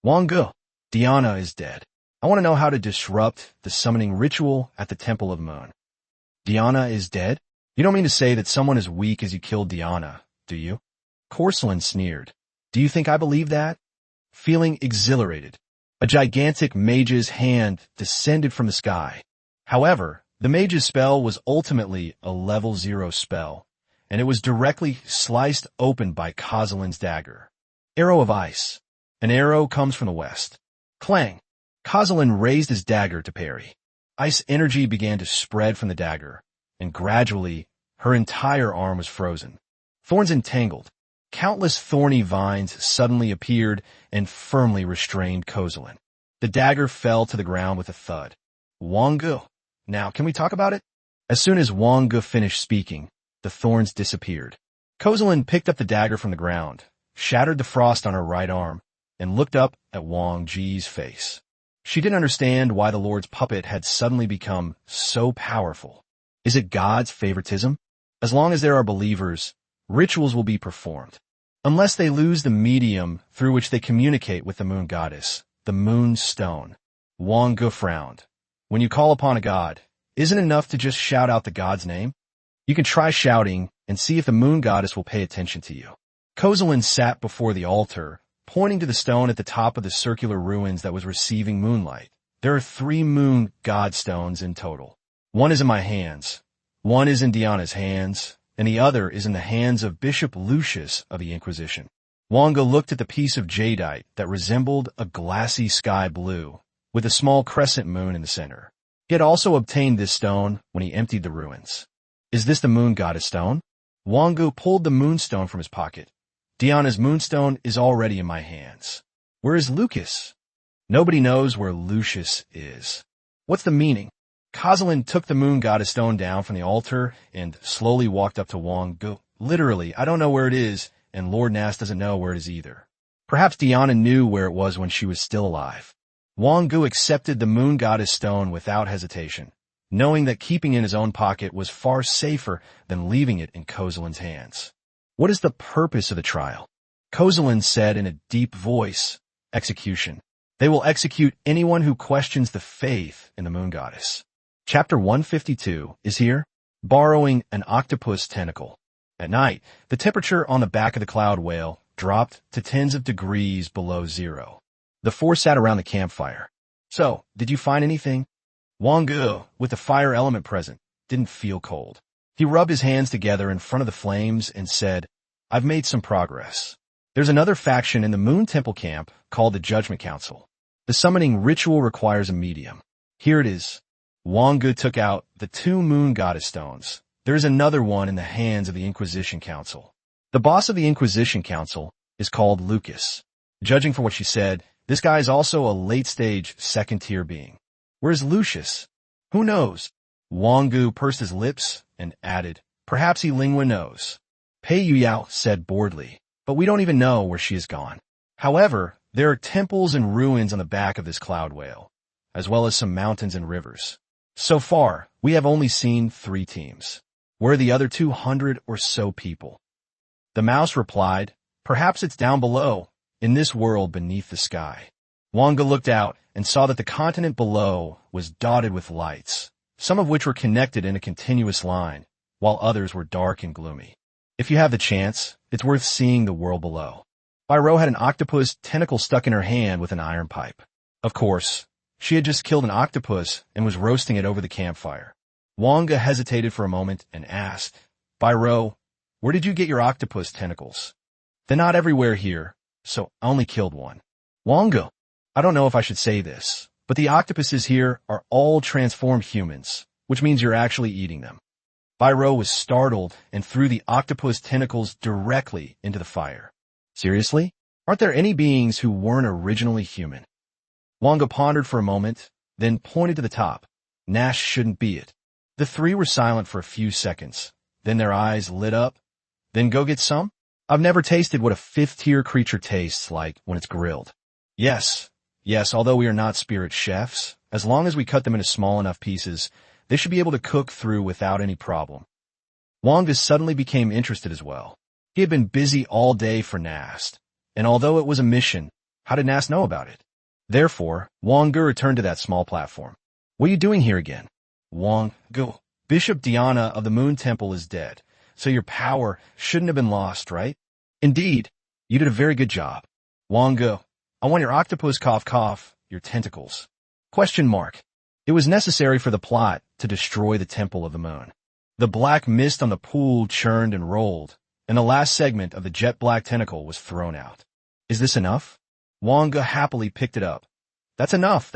Wang Ge, Diana is dead. I want to know how to disrupt the summoning ritual at the Temple of Moon. Diana is dead? You don't mean to say that someone as weak as you killed Diana, do you? Corcelin sneered. Do you think I believe that? Feeling exhilarated, a gigantic mage's hand descended from the sky. However, the mage's spell was ultimately a level 0 spell, and it was directly sliced open by Kozilin's dagger. Arrow of ice. An arrow comes from the west. Clang. Kozilin raised his dagger to parry. Ice energy began to spread from the dagger, and gradually, her entire arm was frozen. Thorns entangled. Countless thorny vines suddenly appeared and firmly restrained Kozilin. The dagger fell to the ground with a thud. Wang Ge. Now, can we talk about it? As soon as Wang Ge finished speaking, the thorns disappeared. Kozilin picked up the dagger from the ground, shattered the frost on her right arm, and looked up at Wang Ge's face. She didn't understand why the Lord's puppet had suddenly become so powerful. Is it God's favoritism? As long as there are believers, rituals will be performed. Unless they lose the medium through which they communicate with the moon goddess, the moon stone. Wang Ge frowned. When you call upon a god, isn't it enough to just shout out the god's name? You can try shouting and see if the moon goddess will pay attention to you. Kozilin sat before the altar, pointing to the stone at the top of the circular ruins that was receiving moonlight. There are 3 moon god stones in total. One is in my hands, one is in Diana's hands, and the other is in the hands of Bishop Lucius of the Inquisition. Wang Ge looked at the piece of jadeite that resembled a glassy sky blue, with a small crescent moon in the center. He had also obtained this stone when he emptied the ruins. Is this the moon goddess stone? Wang Ge pulled the moonstone from his pocket. Diana's moonstone is already in my hands. Where is Lucas? Nobody knows where Lucius is. What's the meaning? Kozilin took the moon goddess stone down from the altar and slowly walked up to Wang Ge. Literally, I don't know where it is, and Lord Nass doesn't know where it is either. Perhaps Diana knew where it was when she was still alive. Wang Ge accepted the moon goddess stone without hesitation, knowing that keeping it in his own pocket was far safer than leaving it in Kozilin's hands. What is the purpose of the trial? Kozilin said in a deep voice, execution. They will execute anyone who questions the faith in the moon goddess. Chapter 152 is here, borrowing an octopus tentacle. At night, the temperature on the back of the cloud whale dropped to tens of degrees below 0. The 4 sat around the campfire. So, did you find anything? Wang Ge, with the fire element present, didn't feel cold. He rubbed his hands together in front of the flames and said, I've made some progress. There's another faction in the Moon Temple camp called the Judgment Council. The summoning ritual requires a medium. Here it is. Wang Ge took out the 2 moon goddess stones. There is another one in the hands of the Inquisition Council. The boss of the Inquisition Council is called Lucas. Judging from what she said, this guy is also a late-stage second-tier being. Where's Lucius? Who knows? Wang Ge pursed his lips and added, perhaps He Lingwen knows. Pei Yuyao said boredly, but we don't even know where she has gone. However, there are temples and ruins on the back of this cloud whale, as well as some mountains and rivers. So far, we have only seen 3 teams. Where are the other 200 or so people? The mouse replied, perhaps it's down below, in this world beneath the sky. Wang Ge looked out and saw that the continent below was dotted with lights, some of which were connected in a continuous line, while others were dark and gloomy. If you have the chance, it's worth seeing the world below. Biro had an octopus tentacle stuck in her hand with an iron pipe. Of course, she had just killed an octopus and was roasting it over the campfire. Wang Ge hesitated for a moment and asked, Biro, where did you get your octopus tentacles? They're not everywhere here, so I only killed one. Wang Ge, I don't know if I should say this, but the octopuses here are all transformed humans, which means you're actually eating them. Ro was startled and threw the octopus tentacles directly into the fire. Seriously? Aren't there any beings who weren't originally human? Wang Ge pondered for a moment, then pointed to the top. Nash shouldn't be it. The three were silent for a few seconds. Then their eyes lit up. Then go get some? I've never tasted what a fifth-tier creature tastes like when it's grilled. Yes, although we are not spirit chefs, as long as we cut them into small enough pieces, they should be able to cook through without any problem. Wang Ge suddenly became interested as well. He had been busy all day for Nast, and although it was a mission, how did Nast know about it? Therefore, Wang Ge returned to that small platform. What are you doing here again? Wang Ge, Bishop Diana of the Moon Temple is dead, so your power shouldn't have been lost, right? Indeed, you did a very good job. Wang Ge, I want your octopus cough, your tentacles. Question mark. It was necessary for the plot to destroy the Temple of the Moon. The black mist on the pool churned and rolled, and the last segment of the jet black tentacle was thrown out. Is this enough? Wang Ge happily picked it up. That's enough.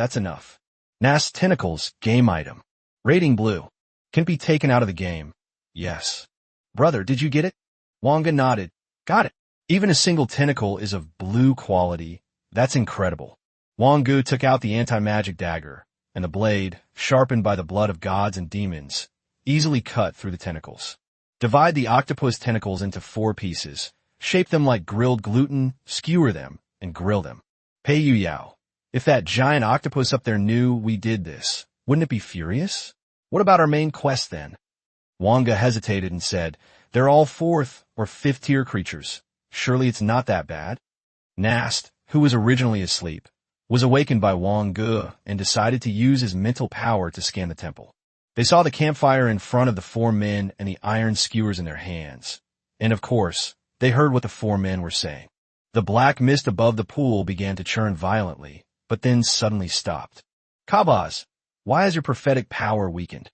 Nast's tentacles, game item. Rating blue. Can be taken out of the game. Yes. Brother, did you get it? Wang Ge nodded. Got it. Even a single tentacle is of blue quality. That's incredible. Wang Ge took out the anti-magic dagger, and the blade, sharpened by the blood of gods and demons, easily cut through the tentacles. Divide the octopus tentacles into 4 pieces, shape them like grilled gluten, skewer them, and grill them. Pei Yu Yao. If that giant octopus up there knew we did this, wouldn't it be furious? What about our main quest then? Wang Ge hesitated and said, they're all 4th or 5th tier creatures. Surely it's not that bad. Nast, who was originally asleep, was awakened by Wang Ge and decided to use his mental power to scan the temple. They saw the campfire in front of the 4 men and the iron skewers in their hands. And of course, they heard what the 4 men were saying. The black mist above the pool began to churn violently, but then suddenly stopped. Kabaz, why has your prophetic power weakened?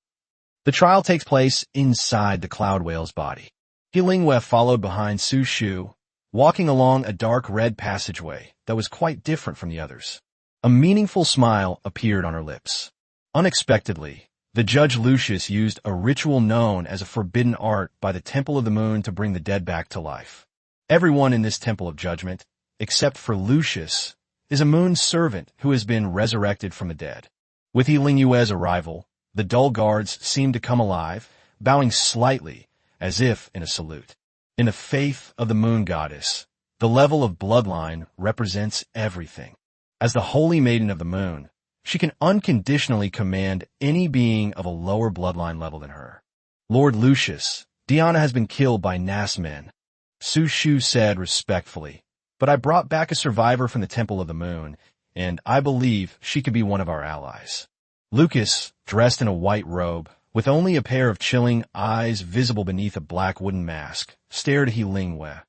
The trial takes place inside the cloud whale's body. Lingwei followed behind Su Shu, walking along a dark red passageway that was quite different from the others. A meaningful smile appeared on her lips. Unexpectedly, the Judge Lucius used a ritual known as a forbidden art by the Temple of the Moon to bring the dead back to life. Everyone in this Temple of Judgment, except for Lucius, is a moon servant who has been resurrected from the dead. With Lingyue's arrival, the dull guards seemed to come alive, bowing slightly, as if in a salute. In the faith of the moon goddess, the level of bloodline represents everything. As the holy maiden of the moon, she can unconditionally command any being of a lower bloodline level than her. Lord Lucius, Diana has been killed by Nas men. Su Shu said respectfully, but I brought back a survivor from the Temple of the Moon, and I believe she could be one of our allies. Lucas, dressed in a white robe, with only a pair of chilling eyes visible beneath a black wooden mask, stared at Lingwei.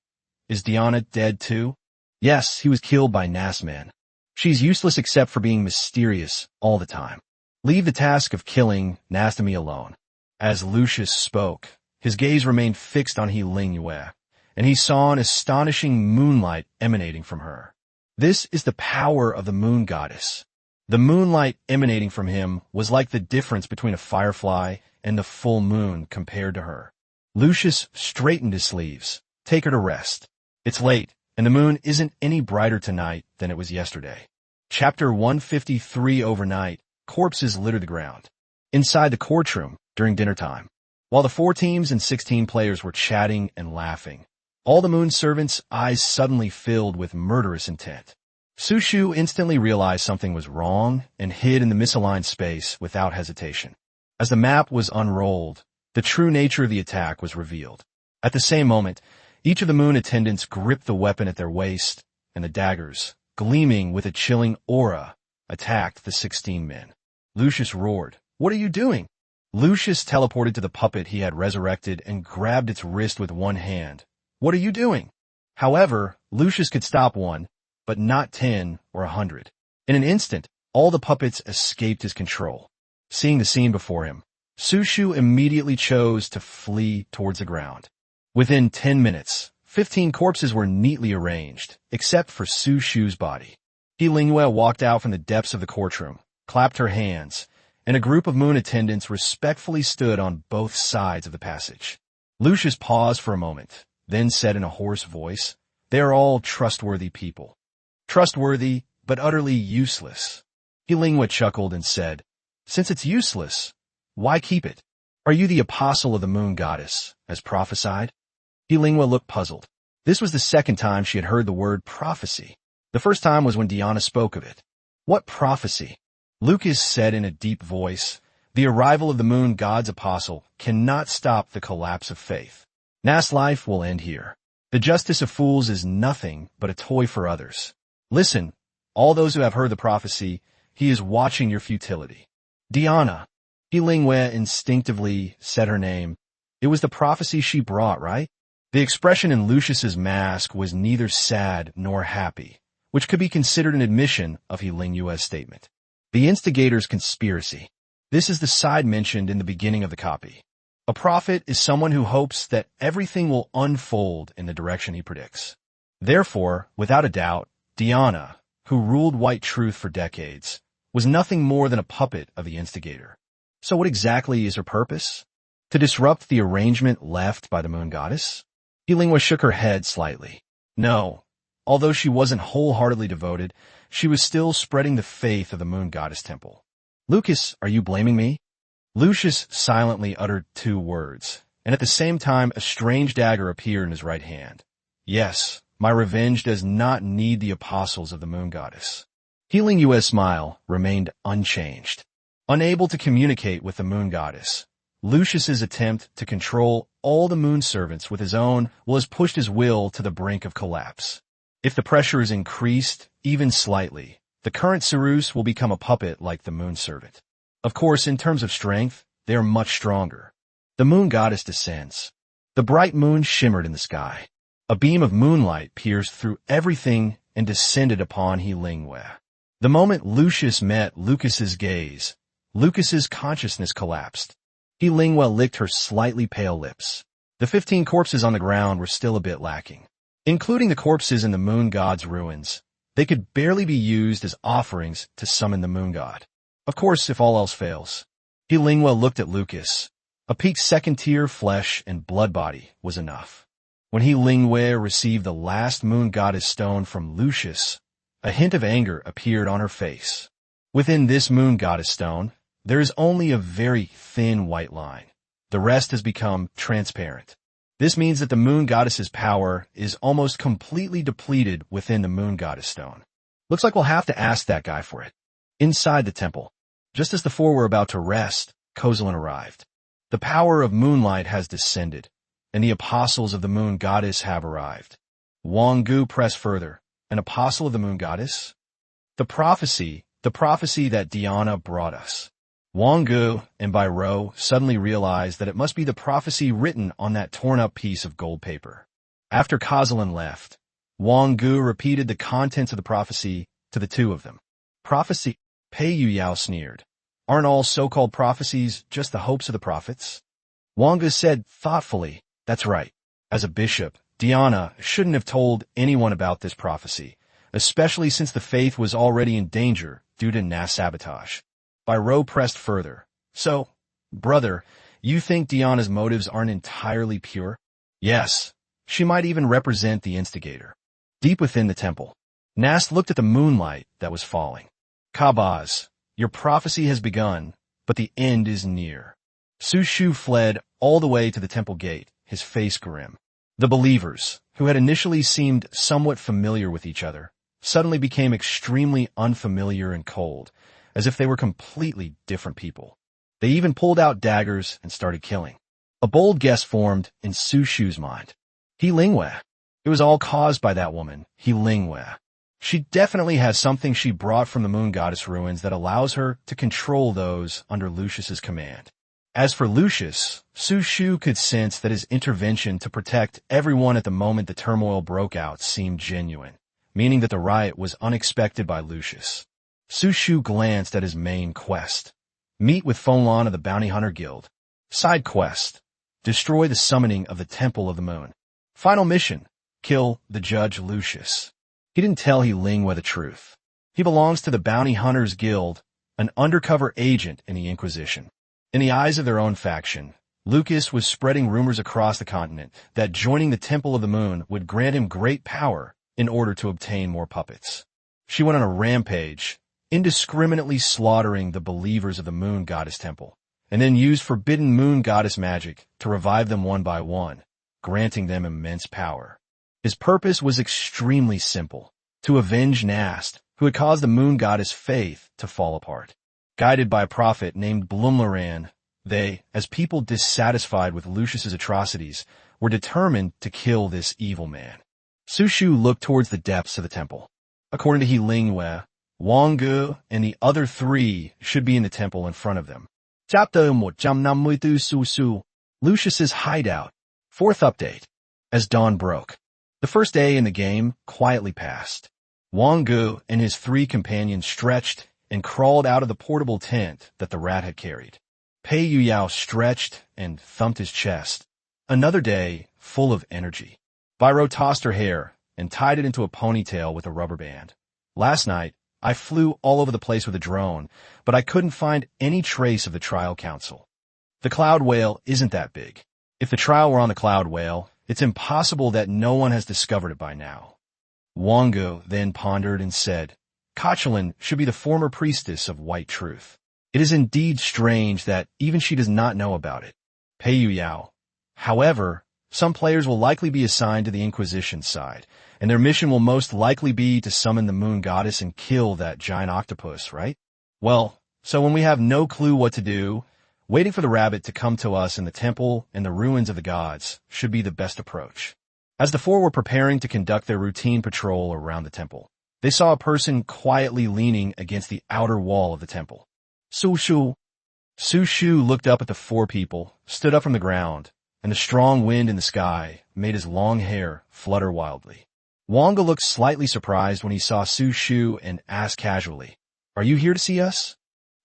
Is Diana dead too? Yes, he was killed by Nas men. She's useless except for being mysterious all the time. Leave the task of killing Nas to me alone. As Lucius spoke, his gaze remained fixed on Lingwei, and he saw an astonishing moonlight emanating from her. This is the power of the moon goddess. The moonlight emanating from him was like the difference between a firefly and the full moon compared to her. Lucius straightened his sleeves. Take her to rest. It's late, and the moon isn't any brighter tonight than it was yesterday. Chapter 153. Overnight, corpses litter the ground. Inside the courtroom, during dinner time, while the 4 teams and 16 players were chatting and laughing, all the moon servants' eyes suddenly filled with murderous intent. Su Shu instantly realized something was wrong and hid in the misaligned space without hesitation. As the map was unrolled, the true nature of the attack was revealed. At the same moment, each of the moon attendants gripped the weapon at their waist, and the daggers, gleaming with a chilling aura, attacked the 16 men. Lucius roared, "What are you doing?" Lucius teleported to the puppet he had resurrected and grabbed its wrist with one hand. "What are you doing?" However, Lucius could stop 1, but not 10 or 100. In an instant, all the puppets escaped his control. Seeing the scene before him, Su Shu immediately chose to flee towards the ground. Within 10 minutes, 15 corpses were neatly arranged, except for Su Shu's body. Lingwei walked out from the depths of the courtroom, clapped her hands, and a group of moon attendants respectfully stood on both sides of the passage. Lucius paused for a moment, then said in a hoarse voice, "They are all trustworthy people." Trustworthy, but utterly useless. Lingwa chuckled and said, "Since it's useless, why keep it? Are you the apostle of the moon goddess, as prophesied?" Lingwa looked puzzled. This was the second time she had heard the word prophecy. The first time was when Diana spoke of it. What prophecy? Lucas said in a deep voice, "The arrival of the moon god's apostle cannot stop the collapse of faith. Nas' life will end here. The justice of fools is nothing but a toy for others. Listen, all those who have heard the prophecy, he is watching your futility." Diana. Lingwa instinctively said her name. It was the prophecy she brought, right? The expression in Lucius's mask was neither sad nor happy, which could be considered an admission of Lingwa's statement. The instigator's conspiracy. This is the side mentioned in the beginning of the copy. A prophet is someone who hopes that everything will unfold in the direction he predicts. Therefore, without a doubt, Diana, who ruled white truth for decades, was nothing more than a puppet of the instigator. So what exactly is her purpose? To disrupt the arrangement left by the moon goddess? Lingwa shook her head slightly. No. Although she wasn't wholeheartedly devoted, she was still spreading the faith of the moon goddess temple. "Lucas, are you blaming me?" Lucius silently uttered 2 words, and at the same time a strange dagger appeared in his right hand. "Yes, my revenge does not need the apostles of the moon goddess." Lingwa's smile remained unchanged. Unable to communicate with the moon goddess, Lucius's attempt to control all the moon servants with his own has pushed his will to the brink of collapse. If the pressure is increased, even slightly, the current Cyrus will become a puppet like the moon servant. Of course, in terms of strength, they are much stronger. The moon goddess descends. The bright moon shimmered in the sky. A beam of moonlight pierced through everything and descended upon Lingwa. The moment Lucius met Lucas's gaze, Lucas's consciousness collapsed. Lingwa licked her slightly pale lips. The 15 corpses on the ground were still a bit lacking. Including the corpses in the moon god's ruins, they could barely be used as offerings to summon the moon god. Of course, if all else fails. Lingwa looked at Lucas. A peaked second-tier flesh and blood body was enough. When Lingwa received the last moon goddess stone from Lucius, a hint of anger appeared on her face. Within this moon goddess stone, there is only a very thin white line. The rest has become transparent. This means that the moon goddess's power is almost completely depleted within the moon goddess stone. Looks like we'll have to ask that guy for it. Inside the temple, just as the 4 were about to rest, Kozalin arrived. The power of moonlight has descended, and the apostles of the moon goddess have arrived. Wang Ge pressed further. An apostle of the moon goddess? The prophecy that Diana brought us. Wang Ge and Bai Rou suddenly realized that it must be the prophecy written on that torn-up piece of gold paper. After Kozalin left, Wang Ge repeated the contents of the prophecy to the 2 of them. "Prophecy?" Pei Yuyao sneered. "Aren't all so-called prophecies just the hopes of the prophets?" Wang Ge said thoughtfully, "That's right. As a bishop, Diana shouldn't have told anyone about this prophecy, especially since the faith was already in danger due to Nas sabotage." Bai Rou pressed further. "So, brother, you think Diana's motives aren't entirely pure?" "Yes. She might even represent the instigator." Deep within the temple, Nas looked at the moonlight that was falling. "Kabaz, your prophecy has begun, but the end is near." Su Shu fled all the way to the temple gate, his face grim. The believers, who had initially seemed somewhat familiar with each other, suddenly became extremely unfamiliar and cold, as if they were completely different people. They even pulled out daggers and started killing. A bold guess formed in Su Shu's mind. Lingwa. It was all caused by that woman, Lingwa. She definitely has something she brought from the moon goddess ruins that allows her to control those under Lucius's command. As for Lucius, Su Shu could sense that his intervention to protect everyone at the moment the turmoil broke out seemed genuine, meaning that the riot was unexpected by Lucius. Su Shu glanced at his main quest. Meet with Fonlan of the Bounty Hunter Guild. Side quest. Destroy the summoning of the Temple of the Moon. Final mission. Kill the Judge Lucius. He didn't tell Lingwa the truth. He belongs to the Bounty Hunters Guild, an undercover agent in the Inquisition. In the eyes of their own faction, Lucas was spreading rumors across the continent that joining the Temple of the Moon would grant him great power in order to obtain more puppets. She went on a rampage, indiscriminately slaughtering the believers of the Moon Goddess Temple, and then used forbidden Moon Goddess magic to revive them one by one, granting them immense power. His purpose was extremely simple: to avenge Nast, who had caused the Moon Goddess' faith to fall apart. Guided by a prophet named Blumlaran, they, as people dissatisfied with Lucius's atrocities, were determined to kill this evil man. Su Shu looked towards the depths of the temple. According to He Lingwei, Wang Ge and the other three should be in the temple in front of them. Chapter 152 Su Su, Lucius's hideout. Fourth update. As dawn broke, the first day in the game quietly passed. Wang Ge and his three companions stretched and crawled out of the portable tent that the rat had carried. Pei Yuyao stretched and thumped his chest. Another day full of energy. Biro tossed her hair and tied it into a ponytail with a rubber band. Last night, I flew all over the place with a drone, but I couldn't find any trace of the trial council. The Cloud Whale isn't that big. If the trial were on the Cloud Whale, it's impossible that no one has discovered it by now. Wang Ge then pondered and said, Kochilin should be the former priestess of White Truth. It is indeed strange that even she does not know about it. Pei Yuyao. However, some players will likely be assigned to the Inquisition side, and their mission will most likely be to summon the Moon Goddess and kill that giant octopus, right? Well, so when we have no clue what to do, waiting for the rabbit to come to us in the temple and the ruins of the gods should be the best approach. As the four were preparing to conduct their routine patrol around the temple, they saw a person quietly leaning against the outer wall of the temple. Su Shu. Su Shu looked up at the four people, stood up from the ground, and the strong wind in the sky made his long hair flutter wildly. Wang Ge looked slightly surprised when he saw Su Shu and asked casually, Are you here to see us?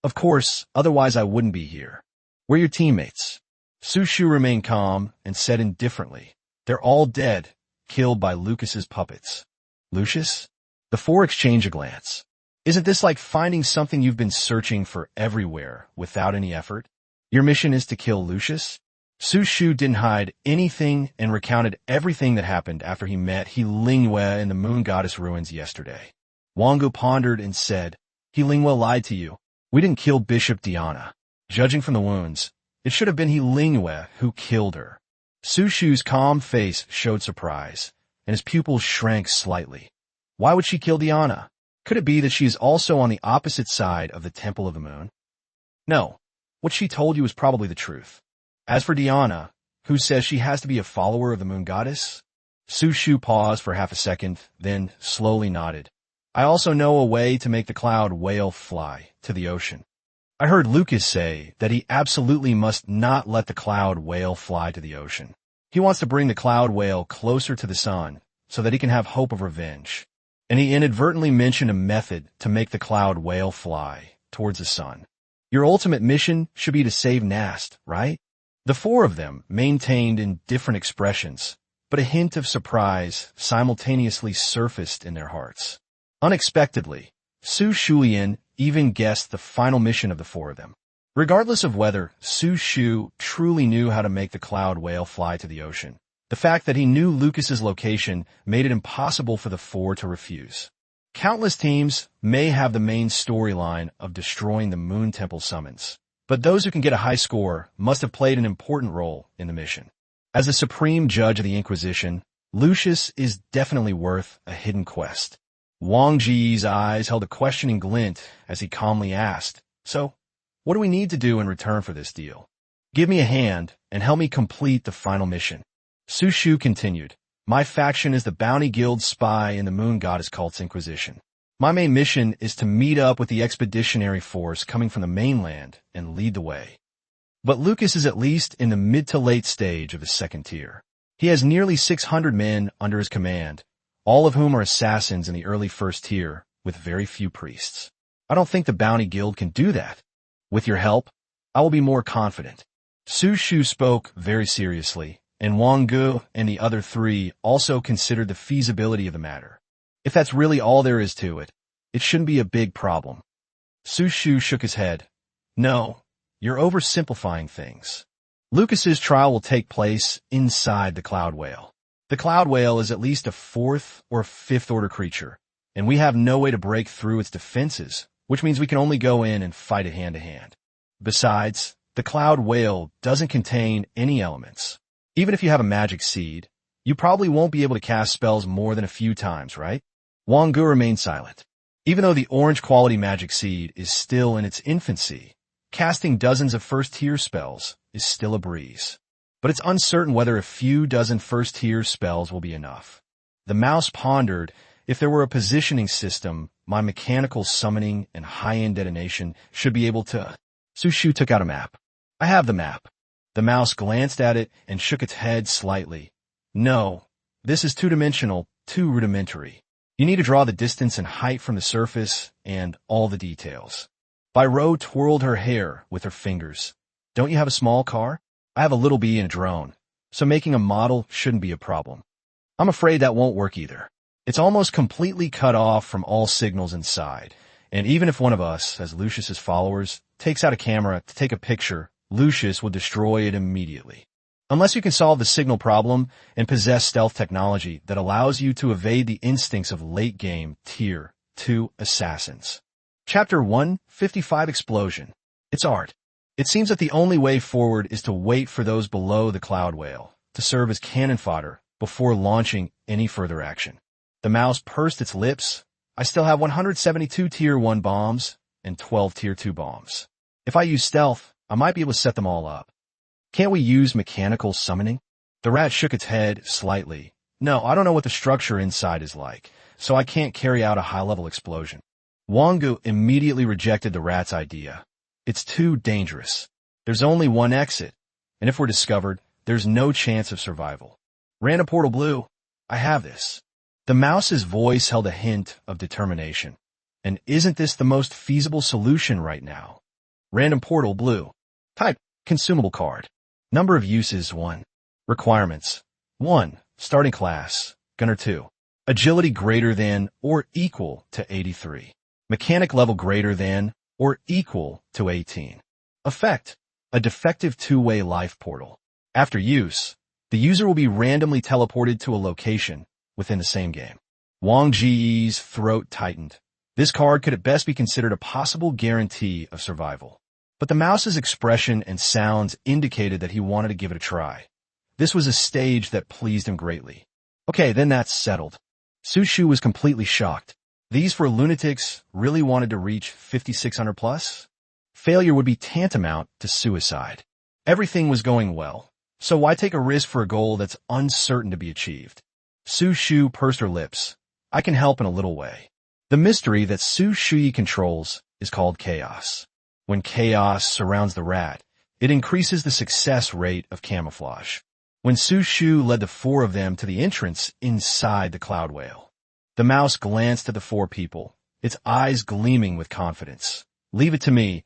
Of course, otherwise I wouldn't be here. We're your teammates. Su Shu remained calm and said indifferently, They're all dead, killed by Lucas's puppets. Lucius? The four exchanged a glance. Isn't this like finding something you've been searching for everywhere without any effort? Your mission is to kill Lucius? Su Shu didn't hide anything and recounted everything that happened after he met He Lingwei in the Moon Goddess ruins yesterday. Wang Ge pondered and said, He Lingwei lied to you. We didn't kill Bishop Diana. Judging from the wounds, it should have been He Lingwei who killed her. Su Shu's calm face showed surprise, and his pupils shrank slightly. Why would she kill Diana? Could it be that she is also on the opposite side of the Temple of the Moon? No, what she told you is probably the truth. As for Diana, who says she has to be a follower of the Moon Goddess? Su Shu paused for half a second, then slowly nodded. I also know a way to make the Cloud Whale fly to the ocean. I heard Lucas say that he absolutely must not let the Cloud Whale fly to the ocean. He wants to bring the Cloud Whale closer to the sun so that he can have hope of revenge. And he inadvertently mentioned a method to make the Cloud Whale fly towards the sun. Your ultimate mission should be to save Nast, right? The four of them maintained in different expressions, but a hint of surprise simultaneously surfaced in their hearts. Unexpectedly, Su Shuyan even guessed the final mission of the four of them. Regardless of whether Su Shu truly knew how to make the Cloud Whale fly to the ocean, the fact that he knew Lucas's location made it impossible for the four to refuse. Countless teams may have the main storyline of destroying the Moon Temple summons, but those who can get a high score must have played an important role in the mission. As the supreme judge of the Inquisition, Lucius is definitely worth a hidden quest. Wang Ge's eyes held a questioning glint as he calmly asked, So, what do we need to do in return for this deal? Give me a hand and help me complete the final mission. Su Shu continued, My faction is the Bounty Guild spy in the Moon Goddess cult's Inquisition. My main mission is to meet up with the expeditionary force coming from the mainland and lead the way. But Lucas is at least in the mid to late stage of his second tier. He has nearly 600 men under his command, all of whom are assassins in the early first tier, with very few priests. I don't think the Bounty Guild can do that. With your help, I will be more confident. Su Shu spoke very seriously, and Wang Ge and the other three also considered the feasibility of the matter. If that's really all there is to it, it shouldn't be a big problem. Sushu shook his head. No, you're oversimplifying things. Lucas's trial will take place inside the Cloud Whale. The Cloud Whale is at least a fourth or fifth order creature, and we have no way to break through its defenses, which means we can only go in and fight it hand to hand. Besides, the Cloud Whale doesn't contain any elements. Even if you have a magic seed, you probably won't be able to cast spells more than a few times, right? Wang Ge remained silent. Even though the orange quality magic seed is still in its infancy, casting dozens of first-tier spells is still a breeze. But it's uncertain whether a few dozen first-tier spells will be enough. The mouse pondered, if there were a positioning system, my mechanical summoning and high-end detonation should be able to... Sushu took out a map. I have the map. The mouse glanced at it and shook its head slightly. No, this is two-dimensional, too rudimentary. You need to draw the distance and height from the surface and all the details. Byro twirled her hair with her fingers. Don't you have a small car? I have a little bee and a drone, so making a model shouldn't be a problem. I'm afraid that won't work either. It's almost completely cut off from all signals inside, and even if one of us, as Lucius's followers, takes out a camera to take a picture, Lucius will destroy it immediately. Unless you can solve the signal problem and possess stealth technology that allows you to evade the instincts of late-game Tier 2 assassins. Chapter 155 Explosion. It's art. It seems that the only way forward is to wait for those below the Cloud Whale to serve as cannon fodder before launching any further action. The mouse pursed its lips. I still have 172 Tier 1 bombs and 12 Tier 2 bombs. If I use stealth, I might be able to set them all up. Can't we use mechanical summoning? The rat shook its head slightly. No, I don't know what the structure inside is like, so I can't carry out a high-level explosion. Wang Ge immediately rejected the rat's idea. It's too dangerous. There's only one exit, and if we're discovered, there's no chance of survival. Random portal blue. I have this. The mouse's voice held a hint of determination. And isn't this the most feasible solution right now? Random portal blue. Type, consumable card. Number of uses 1. Requirements. 1. Starting class, Gunner 2. Agility greater than or equal to 83. Mechanic level greater than or equal to 18. Effect. A defective two-way life portal. After use, the user will be randomly teleported to a location within the same game. Wang Ge's throat tightened. This card could at best be considered a possible guarantee of survival. But the mouse's expression and sounds indicated that he wanted to give it a try. This was a stage that pleased him greatly. Okay, then that's settled. Sushu was completely shocked. These four lunatics really wanted to reach 5,600 plus? Failure would be tantamount to suicide. Everything was going well, so why take a risk for a goal that's uncertain to be achieved? Sushu pursed her lips. I can help in a little way. The mystery that Sushu controls is called chaos. When chaos surrounds the rat, it increases the success rate of camouflage. When Sushu led the four of them to the entrance inside the Cloud Whale, the mouse glanced at the four people, its eyes gleaming with confidence. Leave it to me.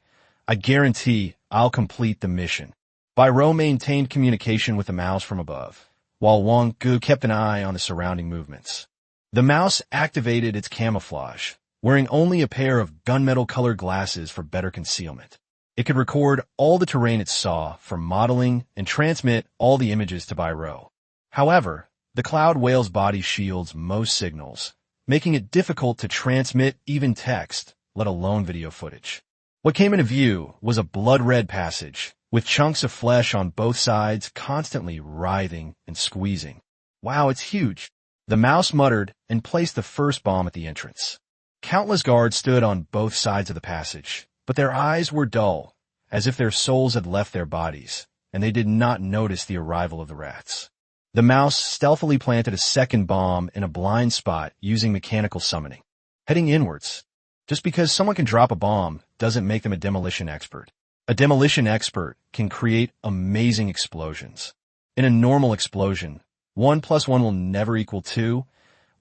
I guarantee I'll complete the mission. Byro maintained communication with the mouse from above, while Wang Ge kept an eye on the surrounding movements. The mouse activated its camouflage, wearing only a pair of gunmetal-colored glasses for better concealment. It could record all the terrain it saw from modeling and transmit all the images to Byro. However, the Cloud Whale's body shields most signals, making it difficult to transmit even text, let alone video footage. What came into view was a blood-red passage, with chunks of flesh on both sides constantly writhing and squeezing. Wow, it's huge. The mouse muttered and placed the first bomb at the entrance. Countless guards stood on both sides of the passage, but their eyes were dull, as if their souls had left their bodies, and they did not notice the arrival of the rats. The mouse stealthily planted a second bomb in a blind spot using mechanical summoning, heading inwards. Just because someone can drop a bomb doesn't make them a demolition expert. A demolition expert can create amazing explosions. In a normal explosion, 1 + 1 will never equal 2,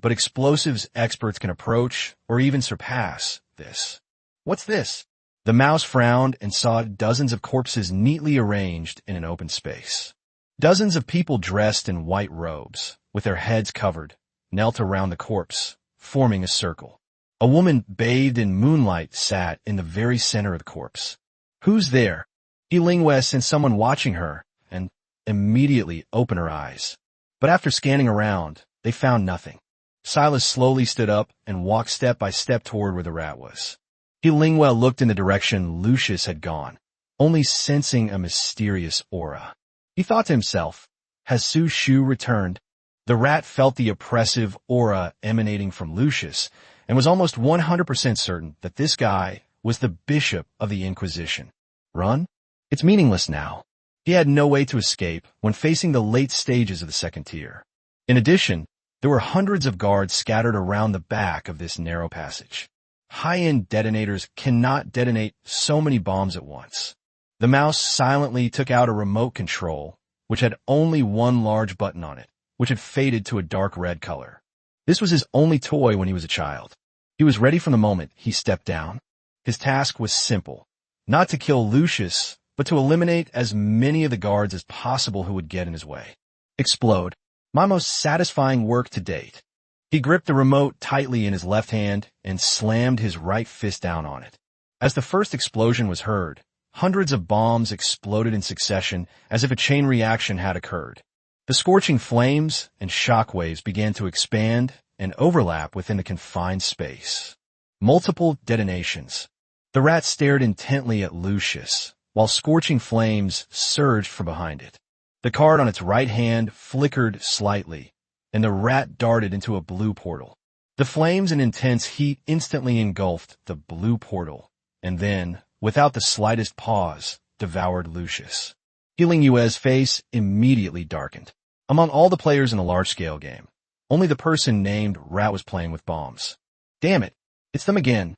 but explosives experts can approach or even surpass this. What's this? The mouse frowned and saw dozens of corpses neatly arranged in an open space. Dozens of people dressed in white robes, with their heads covered, knelt around the corpse, forming a circle. A woman bathed in moonlight sat in the very center of the corpse. Who's there? Yilingwe sensed someone watching her and immediately opened her eyes. But after scanning around, they found nothing. Silas slowly stood up and walked step by step toward where the rat was. Yilingwe looked in the direction Lucius had gone, only sensing a mysterious aura. He thought to himself, has Su Shu returned? The rat felt the oppressive aura emanating from Lucius and was almost 100% certain that this guy was the bishop of the Inquisition. Run? It's meaningless now. He had no way to escape when facing the late stages of the second tier. In addition, there were hundreds of guards scattered around the back of this narrow passage. High-end detonators cannot detonate so many bombs at once. The mouse silently took out a remote control, which had only one large button on it, which had faded to a dark red color. This was his only toy when he was a child. He was ready from the moment he stepped down. His task was simple, not to kill Lucius, but to eliminate as many of the guards as possible who would get in his way. Explode. My most satisfying work to date. He gripped the remote tightly in his left hand and slammed his right fist down on it. As the first explosion was heard, hundreds of bombs exploded in succession as if a chain reaction had occurred. The scorching flames and shockwaves began to expand and overlap within the confined space. Multiple detonations. The rat stared intently at Lucius, while scorching flames surged from behind it. The card on its right hand flickered slightly, and the rat darted into a blue portal. The flames and intense heat instantly engulfed the blue portal, and then, without the slightest pause, devoured Lucius. Yilingwe's face immediately darkened. Among all the players in the large-scale game, only the person named Rat was playing with bombs. Damn it, it's them again.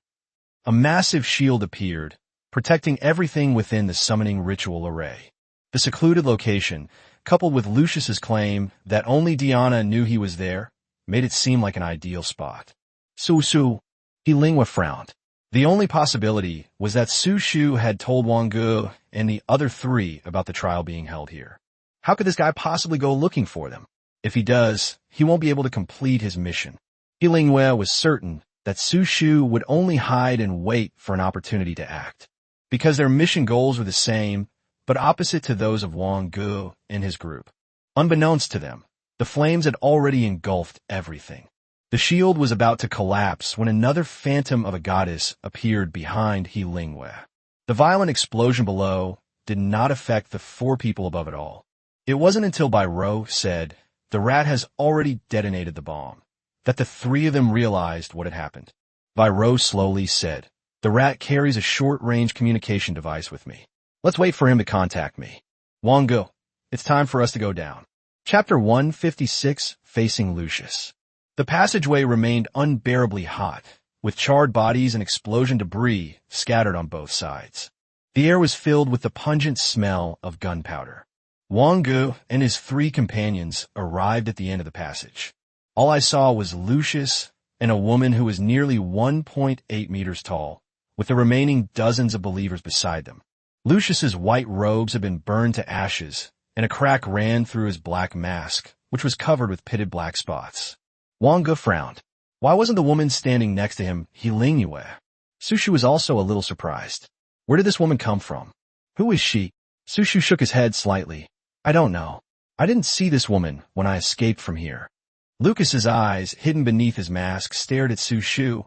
A massive shield appeared, protecting everything within the summoning ritual array. The secluded location, coupled with Lucius's claim that only Diana knew he was there, made it seem like an ideal spot. Su, Yilingwe frowned. The only possibility was that Su Shu had told Wang Ge and the other three about the trial being held here. How could this guy possibly go looking for them? If he does, he won't be able to complete his mission. Yilingwe was certain that Su Shu would only hide and wait for an opportunity to act. Because their mission goals were the same, but opposite to those of Wang Ge and his group. Unbeknownst to them, the flames had already engulfed everything. The shield was about to collapse when another phantom of a goddess appeared behind Yilingwe. The violent explosion below did not affect the four people above it all. It wasn't until Bai Ro said, "The rat has already detonated the bomb," that the three of them realized what had happened. Bai Ro slowly said, "The rat carries a short-range communication device with me. Let's wait for him to contact me. Wang Ge, it's time for us to go down." Chapter 156, Facing Lucius. The passageway remained unbearably hot, with charred bodies and explosion debris scattered on both sides. The air was filled with the pungent smell of gunpowder. Wang Ge and his three companions arrived at the end of the passage. All I saw was Lucius and a woman who was nearly 1.8 meters tall, with the remaining dozens of believers beside them. Lucius's white robes had been burned to ashes, and a crack ran through his black mask, which was covered with pitted black spots. Wang Ge frowned. Why wasn't the woman standing next to him Yilingwe? Su Shu was also a little surprised. Where did this woman come from? Who is she? Su Shu shook his head slightly. I don't know. I didn't see this woman when I escaped from here. Lucas's eyes, hidden beneath his mask, stared at Su Shu.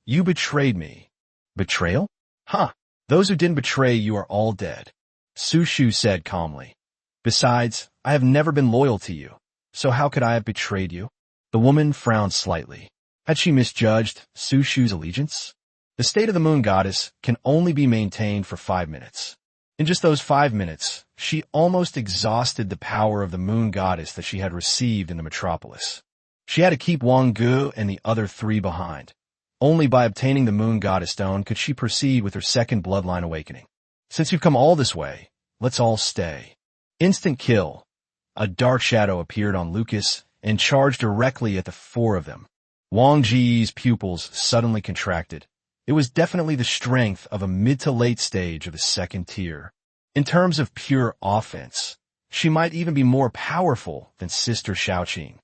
You betrayed me. Betrayal? Huh. Those who didn't betray you are all dead. Su Shu said calmly. Besides, I have never been loyal to you, so how could I have betrayed you? The woman frowned slightly. Had she misjudged Su Shu's allegiance? The state of the moon goddess can only be maintained for 5 minutes. In just those 5 minutes, she almost exhausted the power of the moon goddess that she had received in the metropolis. She had to keep Wang Ge and the other three behind. Only by obtaining the moon goddess stone could she proceed with her second bloodline awakening. Since you've come all this way, let's all stay. Instant kill. A dark shadow appeared on Lucas and charged directly at the four of them. Wang Ge's pupils suddenly contracted. It was definitely the strength of a mid to late stage of the second tier. In terms of pure offense, she might even be more powerful than Sister Shaoqing.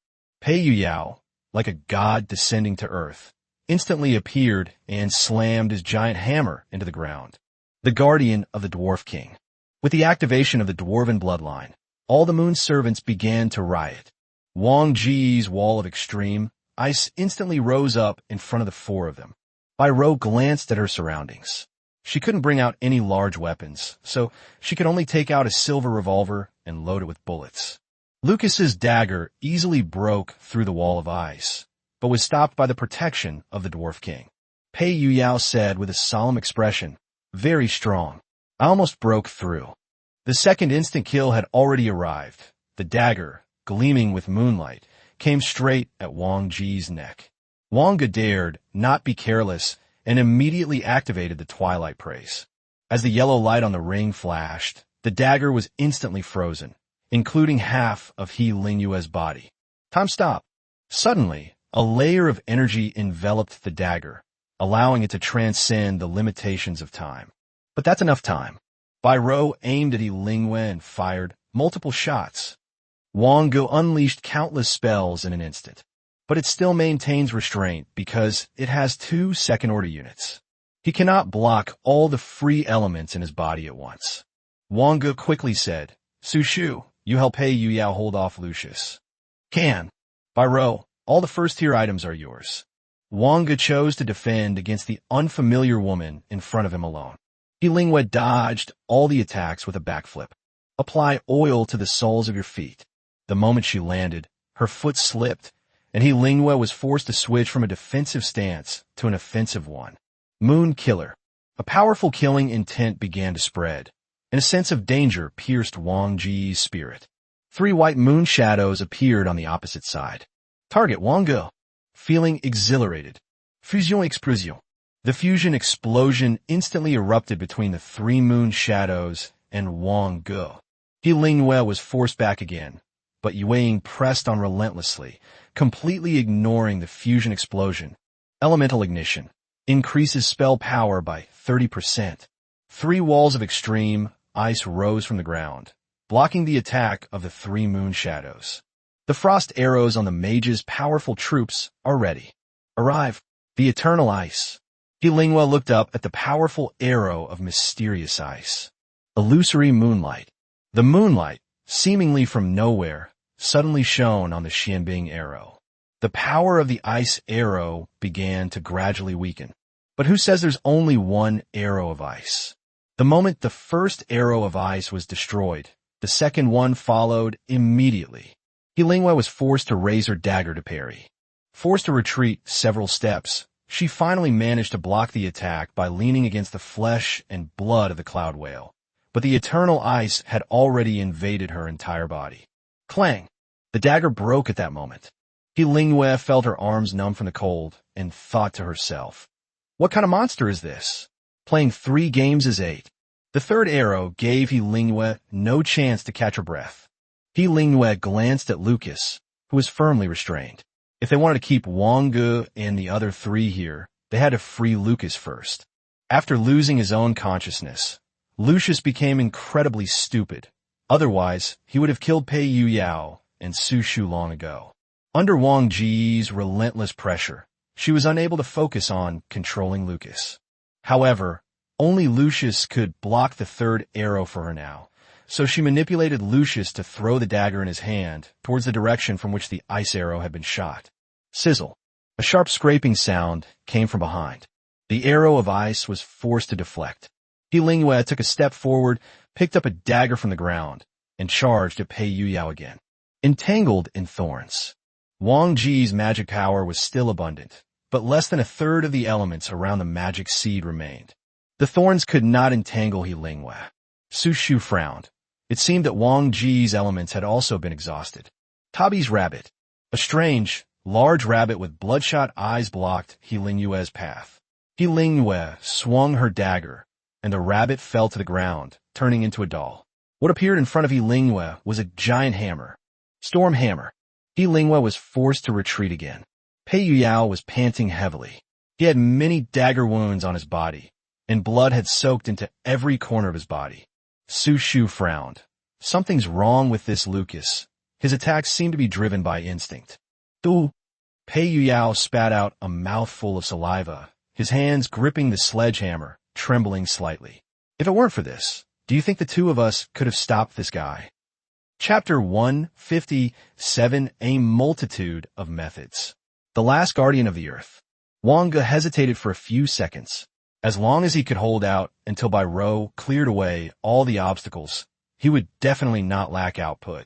Pei Yu Yao, like a god descending to earth, instantly appeared and slammed his giant hammer into the ground. The guardian of the Dwarf King. With the activation of the Dwarven bloodline, all the moon servants began to riot. Wang Ge's wall of extreme ice instantly rose up in front of the four of them. Bai Rou glanced at her surroundings. She couldn't bring out any large weapons, so she could only take out a silver revolver and load it with bullets. Lucas's dagger easily broke through the wall of ice, but was stopped by the protection of the Dwarf King. Pei Yuyao said with a solemn expression, "Very strong. I almost broke through." The second instant kill had already arrived. The dagger, gleaming with moonlight, came straight at Wang Ge's neck. Wang Ge dared not be careless and immediately activated the Twilight Praise. As the yellow light on the ring flashed, the dagger was instantly frozen, including half of He Lingyue's body. Time stopped. Suddenly, a layer of energy enveloped the dagger, allowing it to transcend the limitations of time. But that's enough time. Bai Rou aimed at He Lingyue and fired multiple shots. Wang Ge unleashed countless spells in an instant, but it still maintains restraint because it has 2 second-order units. He cannot block all the free elements in his body at once. Wang Ge quickly said, "Su Shu, you help Pei Yuyao hold off Lucius." "Can." "Bai Rou, all the first-tier items are yours." Wang Ge chose to defend against the unfamiliar woman in front of him alone. He Lingyue dodged all the attacks with a backflip. "Apply oil to the soles of your feet." The moment she landed, her foot slipped, and He Lingyue was forced to switch from a defensive stance to an offensive one. Moon Killer. A powerful killing intent began to spread, and a sense of danger pierced Wang Ge's spirit. 3 white moon shadows appeared on the opposite side. Target Wang Ge. Feeling exhilarated. Fusion explosion. The fusion explosion instantly erupted between the 3 moon shadows and Wang Ge. He Lingyue was forced back again, but Yue pressed on relentlessly, completely ignoring the fusion explosion. Elemental ignition. Increases spell power by 30%. 3 walls of extreme ice rose from the ground, blocking the attack of the 3 moon shadows. The frost arrows on the mage's powerful troops are ready. Arrive. The eternal ice. He Lingyue looked up at the powerful arrow of mysterious ice. Illusory moonlight. The moonlight, seemingly from nowhere, suddenly shone on the Xianbing arrow. The power of the ice arrow began to gradually weaken. But who says there's only one arrow of ice? The moment the first arrow of ice was destroyed, the second one followed immediately. He Lingyue was forced to raise her dagger to parry. Forced to retreat several steps, she finally managed to block the attack by leaning against the flesh and blood of the cloud whale. But the eternal ice had already invaded her entire body. Clang! The dagger broke at that moment. He Lingyue felt her arms numb from the cold and thought to herself, "What kind of monster is this? Playing 3 games is 8. The third arrow gave He Lingyue no chance to catch her breath. He Lingyue glanced at Lucas, who was firmly restrained. If they wanted to keep Wang Ge and the other 3 here, they had to free Lucas first. After losing his own consciousness, Lucius became incredibly stupid. Otherwise, he would have killed Pei Yuyao and Su Shu long ago. Under Wang Ge's relentless pressure, she was unable to focus on controlling Lucas. However, only Lucius could block the 3rd arrow for her now, so she manipulated Lucius to throw the dagger in his hand towards the direction from which the ice arrow had been shot. Sizzle. A sharp scraping sound came from behind. The arrow of ice was forced to deflect. He Lingyue took a step forward, picked up a dagger from the ground, and charged at Pei Yuyao again. Entangled in thorns. Wang Ge's magic power was still abundant, but less than 1/3 of the elements around the magic seed remained. The thorns could not entangle He Lingyue. Su Shu frowned. It seemed that Wang Ge's elements had also been exhausted. Tabi's rabbit. A strange, large rabbit with bloodshot eyes blocked He Lingyue's path. He Lingyue swung her dagger, and the rabbit fell to the ground, turning into a doll. What appeared in front of He Lingyue was a giant hammer. Storm hammer. He Lingyue was forced to retreat again. Pei Yuyao was panting heavily. He had many dagger wounds on his body, and blood had soaked into every corner of his body. Su Shu frowned. Something's wrong with this Lucas. His attacks seem to be driven by instinct. Du. Pei Yuyao spat out a mouthful of saliva, his hands gripping the sledgehammer, trembling slightly. If it weren't for this, do you think the two of us could have stopped this guy? Chapter 157, A Multitude of Methods. The Last Guardian of the Earth. Wang Ge hesitated for a few seconds, as long as he could hold out until Bai Rou cleared away all the obstacles. He would definitely not lack output.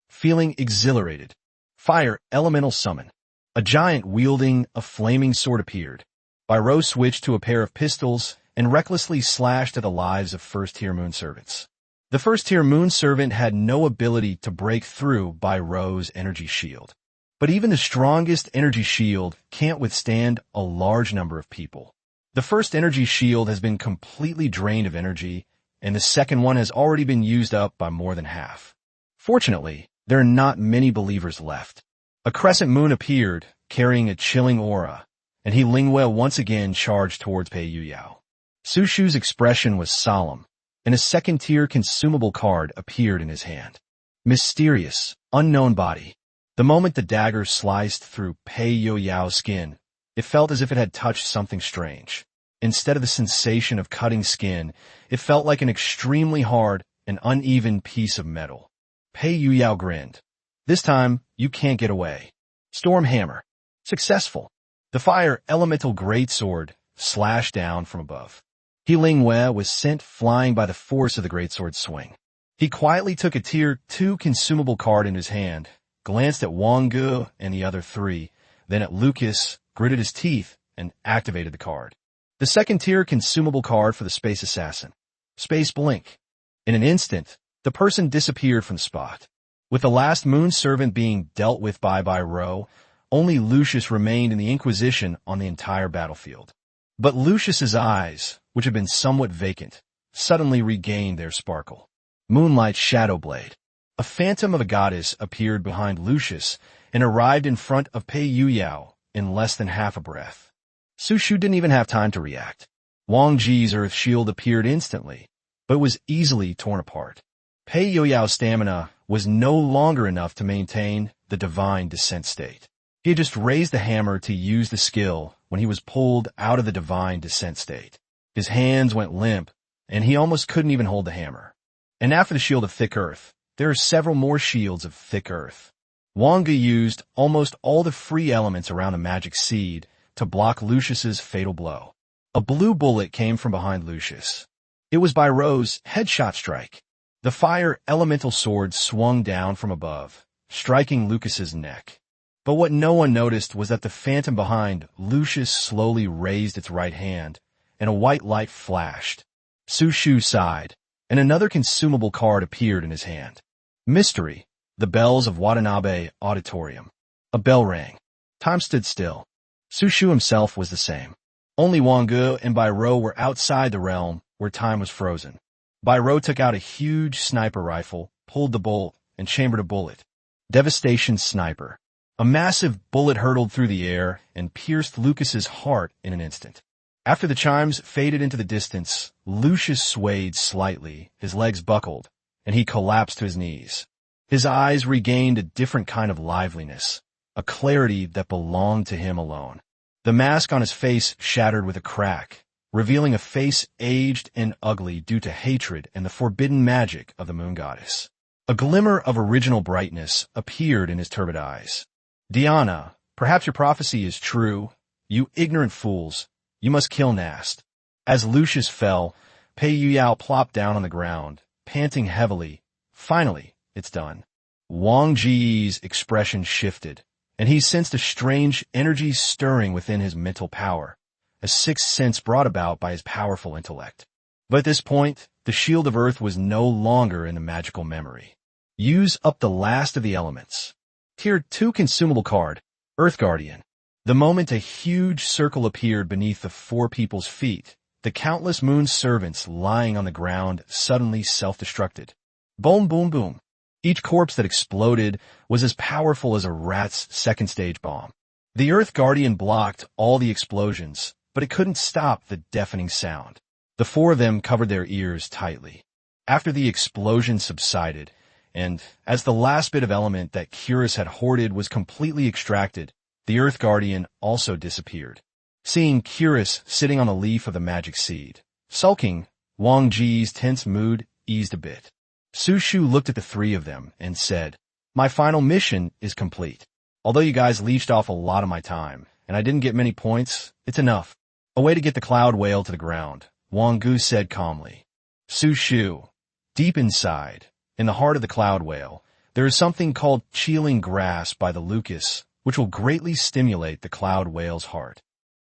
Feeling exhilarated. Fire Elemental Summon. A giant wielding a flaming sword appeared. Bai Rou switched to a pair of pistols and recklessly slashed at the lives of first-tier moon servants. The first-tier moon servant had no ability to break through Bai Rou's energy shield. But even the strongest energy shield can't withstand a large number of people. The first energy shield has been completely drained of energy, and the second one has already been used up by more than half. Fortunately, there are not many believers left. A crescent moon appeared, carrying a chilling aura, and He Lingwei once again charged towards Pei Yuyao. Su Shu's expression was solemn, and a second-tier consumable card appeared in his hand. Mysterious, unknown body. The moment the dagger sliced through Pei Yuyao's skin, it felt as if it had touched something strange. Instead of the sensation of cutting skin, it felt like an extremely hard and uneven piece of metal. Pei Yuyao grinned. This time, you can't get away. Storm Hammer. Successful. The fire elemental greatsword slashed down from above. He Lingwei was sent flying by the force of the greatsword swing. He quietly took a tier 2 consumable card in his hand, glanced at Wang Ge and the other three, then at Lucas, gritted his teeth, and activated the card. The second-tier consumable card for the Space Assassin. Space Blink. In an instant, the person disappeared from the spot. With the last moon servant being dealt with by Bai Rou, only Lucius remained in the Inquisition on the entire battlefield. But Lucius's eyes, which had been somewhat vacant, suddenly regained their sparkle. Moonlight Shadow Blade. A phantom of a goddess appeared behind Lucius and arrived in front of Pei Yuyao in less than half a breath. Su Shu didn't even have time to react. Wang Ge's earth shield appeared instantly, but was easily torn apart. Pei Yuyao's stamina was no longer enough to maintain the divine descent state. He had just raised the hammer to use the skill when he was pulled out of the divine descent state. His hands went limp, and he almost couldn't even hold the hammer. And after the shield of thick earth, there are several more shields of thick earth. Wang Ge used almost all the free elements around the magic seed to block Lucius's fatal blow. A blue bullet came from behind Lucius. It was Bai Rou's headshot strike. The fire elemental sword swung down from above, striking Lucas's neck. But what no one noticed was that the phantom behind Lucius slowly raised its right hand, and a white light flashed. Su Shu sighed, and another consumable card appeared in his hand. Mystery. The bells of Watanabe Auditorium. A bell rang. Time stood still. Su Shu himself was the same. Only Wang Ge and Bai Rou were outside the realm where time was frozen. Bai Rou took out a huge sniper rifle, pulled the bolt, and chambered a bullet. Devastation Sniper. A massive bullet hurtled through the air and pierced Lucas's heart in an instant. After the chimes faded into the distance, Lucius swayed slightly, his legs buckled, and he collapsed to his knees. His eyes regained a different kind of liveliness, a clarity that belonged to him alone. The mask on his face shattered with a crack, revealing a face aged and ugly due to hatred and the forbidden magic of the moon goddess. A glimmer of original brightness appeared in his turbid eyes. Diana, perhaps your prophecy is true. You ignorant fools, you must kill Nast. As Lucius fell, Pei Yuyao plopped down on the ground, panting heavily. Finally, it's done. Wang Ge's expression shifted, and he sensed a strange energy stirring within his mental power, a sixth sense brought about by his powerful intellect. But at this point, the Shield of Earth was no longer in the magical memory. Use up the last of the elements. Tier 2 consumable card, Earth Guardian. The moment a huge circle appeared beneath the four people's feet, the countless moon servants lying on the ground suddenly self-destructed. Boom, boom, boom. Each corpse that exploded was as powerful as a rat's second-stage bomb. The Earth Guardian blocked all the explosions, but it couldn't stop the deafening sound. The four of them covered their ears tightly. After the explosion subsided, and as the last bit of element that Curus had hoarded was completely extracted, The Earth Guardian also disappeared. Seeing Curious sitting on a leaf of the magic seed, sulking, Wang Ge's tense mood eased a bit. Su Shu looked at the three of them and said, "My final mission is complete. Although you guys leached off a lot of my time, and I didn't get many points, it's enough." "A way to get the cloud whale to the ground," Wang Ge said calmly. Su Shu. Deep inside, in the heart of the cloud whale, there is something called chilling grass by the Lucas, which will greatly stimulate the cloud whale's heart.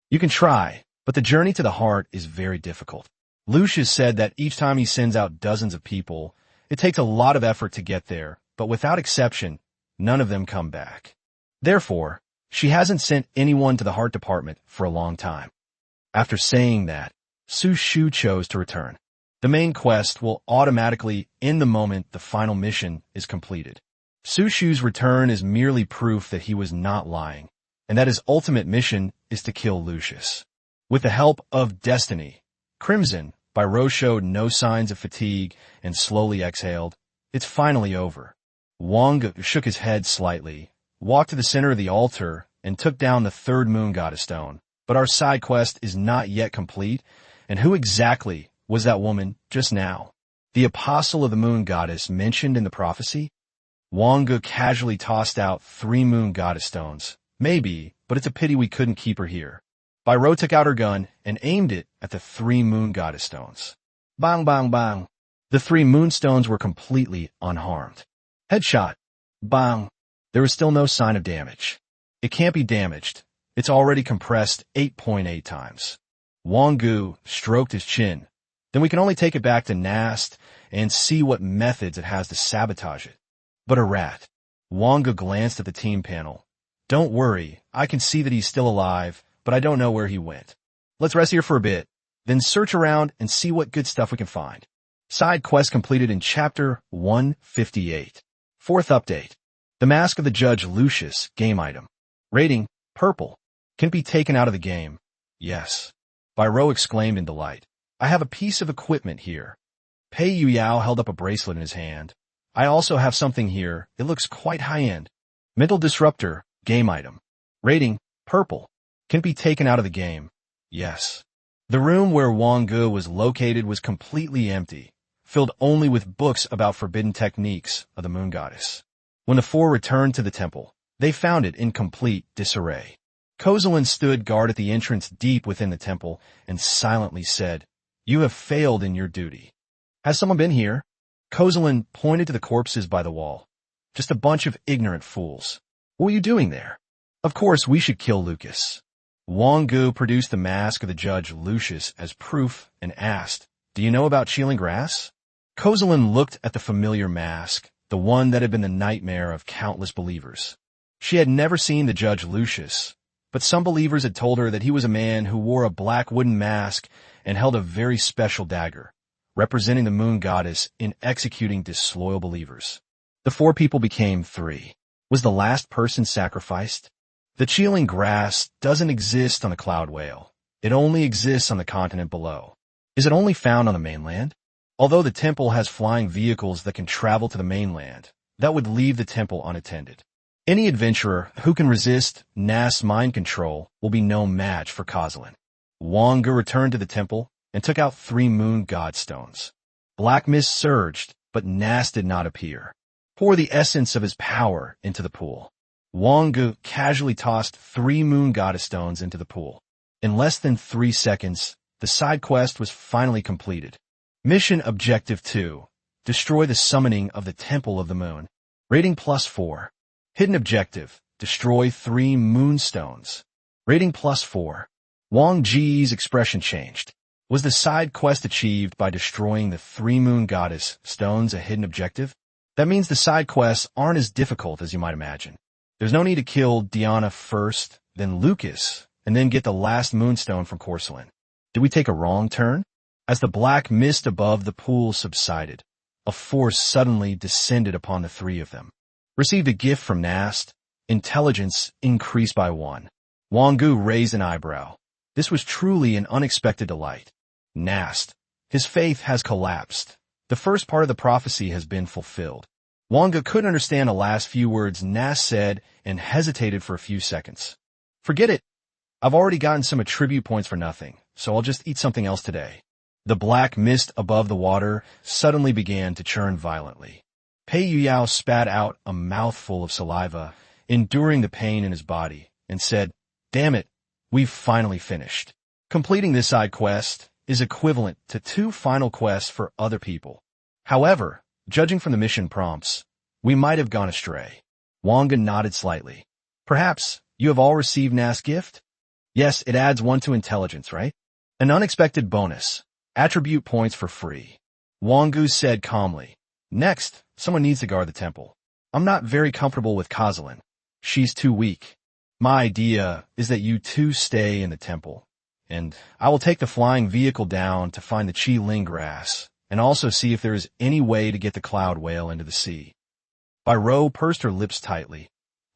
You can try, but the journey to the heart is very difficult. Lucius said that each time he sends out dozens of people, it takes a lot of effort to get there, but without exception, none of them come back. Therefore, she hasn't sent anyone to the heart department for a long time. After saying that, Su Shu chose to return. The main quest will automatically end the moment the final mission is completed. Su Shu's return is merely proof that he was not lying, and that his ultimate mission is to kill Lucius. With the help of Destiny, Crimson, Biro showed no signs of fatigue and slowly exhaled. It's finally over. Wang Ge shook his head slightly, walked to the center of the altar, and took down the third moon goddess stone. But our side quest is not yet complete, and who exactly was that woman just now? The apostle of the moon goddess mentioned in the prophecy? Wang Ge casually tossed out 3 moon goddess stones. Maybe, but it's a pity we couldn't keep her here. Biro took out her gun and aimed it at the 3 moon goddess stones. Bang, bang, bang. The 3 moonstones were completely unharmed. Headshot. Bang. There was still no sign of damage. It can't be damaged. It's already compressed 8.8 times. Wang Ge stroked his chin. Then we can only take it back to Nast and see what methods it has to sabotage it. But a rat. Wang Ge glanced at the team panel. Don't worry, I can see that he's still alive, but I don't know where he went. Let's rest here for a bit, then search around and see what good stuff we can find. Side quest completed in Chapter 158. 4th update. The Mask of the Judge Lucius game item. Rating, purple. Can be taken out of the game. Yes. Biro exclaimed in delight. I have a piece of equipment here. Pei Yuyao held up a bracelet in his hand. I also have something here. It looks quite high-end. Mental Disruptor game item. Rating, purple. Can be taken out of the game. Yes. The room where Wang Ge was located was completely empty, filled only with books about forbidden techniques of the moon goddess. When the four returned to the temple, they found it in complete disarray. Kozalin stood guard at the entrance deep within the temple and silently said, "You have failed in your duty." "Has someone been here?" Kozalin pointed to the corpses by the wall. "Just a bunch of ignorant fools. What were you doing there?" "Of course we should kill Lucas." Wang Ge produced the mask of the judge Lucius as proof and asked, "Do you know about chilling grass?" Kozalin looked at the familiar mask, the one that had been the nightmare of countless believers. She had never seen the judge Lucius, but some believers had told her that he was a man who wore a black wooden mask and held a very special dagger, representing the moon goddess in executing disloyal believers. The 4 people became 3. Was the last person sacrificed? The chilling grass doesn't exist on the cloud whale. It only exists on the continent below. Is it only found on the mainland? Although the temple has flying vehicles that can travel to the mainland, that would leave the temple unattended. Any adventurer who can resist Nast's mind control will be no match for Kozalin. Wang Ge returned to the temple and took out 3 moon god stones. Black mist surged, but Nast did not appear. Pour the essence of his power into the pool. Wang Ge casually tossed 3 moon goddess stones into the pool. In less than 3 seconds, the side quest was finally completed. Mission Objective 2. Destroy the summoning of the Temple of the Moon. Rating +4. Hidden Objective. Destroy 3 moonstones. Rating +4. Wang Ge's expression changed. Was the side quest achieved by destroying the 3 moon goddess stones a hidden objective? That means the side quests aren't as difficult as you might imagine. There's no need to kill Diana first, then Lucas, and then get the last moonstone from Corselin. Did we take a wrong turn? As the black mist above the pool subsided, a force suddenly descended upon the 3 of them. Received a gift from Nast. Intelligence increased by 1. Wang Ge raised an eyebrow. This was truly an unexpected delight. Nast. His faith has collapsed. The first part of the prophecy has been fulfilled. Wang Ge couldn't understand the last few words Nast said and hesitated for a few seconds. Forget it. I've already gotten some attribute points for nothing, so I'll just eat something else today. The black mist above the water suddenly began to churn violently. Pei Yuyao spat out a mouthful of saliva, enduring the pain in his body, and said, "Damn it, we've finally finished." Completing this side quest is equivalent to 2 final quests for other people. However, judging from the mission prompts, we might have gone astray. Wang Ge nodded slightly. Perhaps you have all received Na's gift? Yes, it adds 1 to intelligence, right? An unexpected bonus. Attribute points for free. Wang Ge said calmly. Next, someone needs to guard the temple. I'm not very comfortable with Kozalin. She's too weak. My idea is that you 2 stay in the temple, and I will take the flying vehicle down to find the Qi Ling grass, and also see if there is any way to get the cloud whale into the sea. Bai Rou pursed her lips tightly.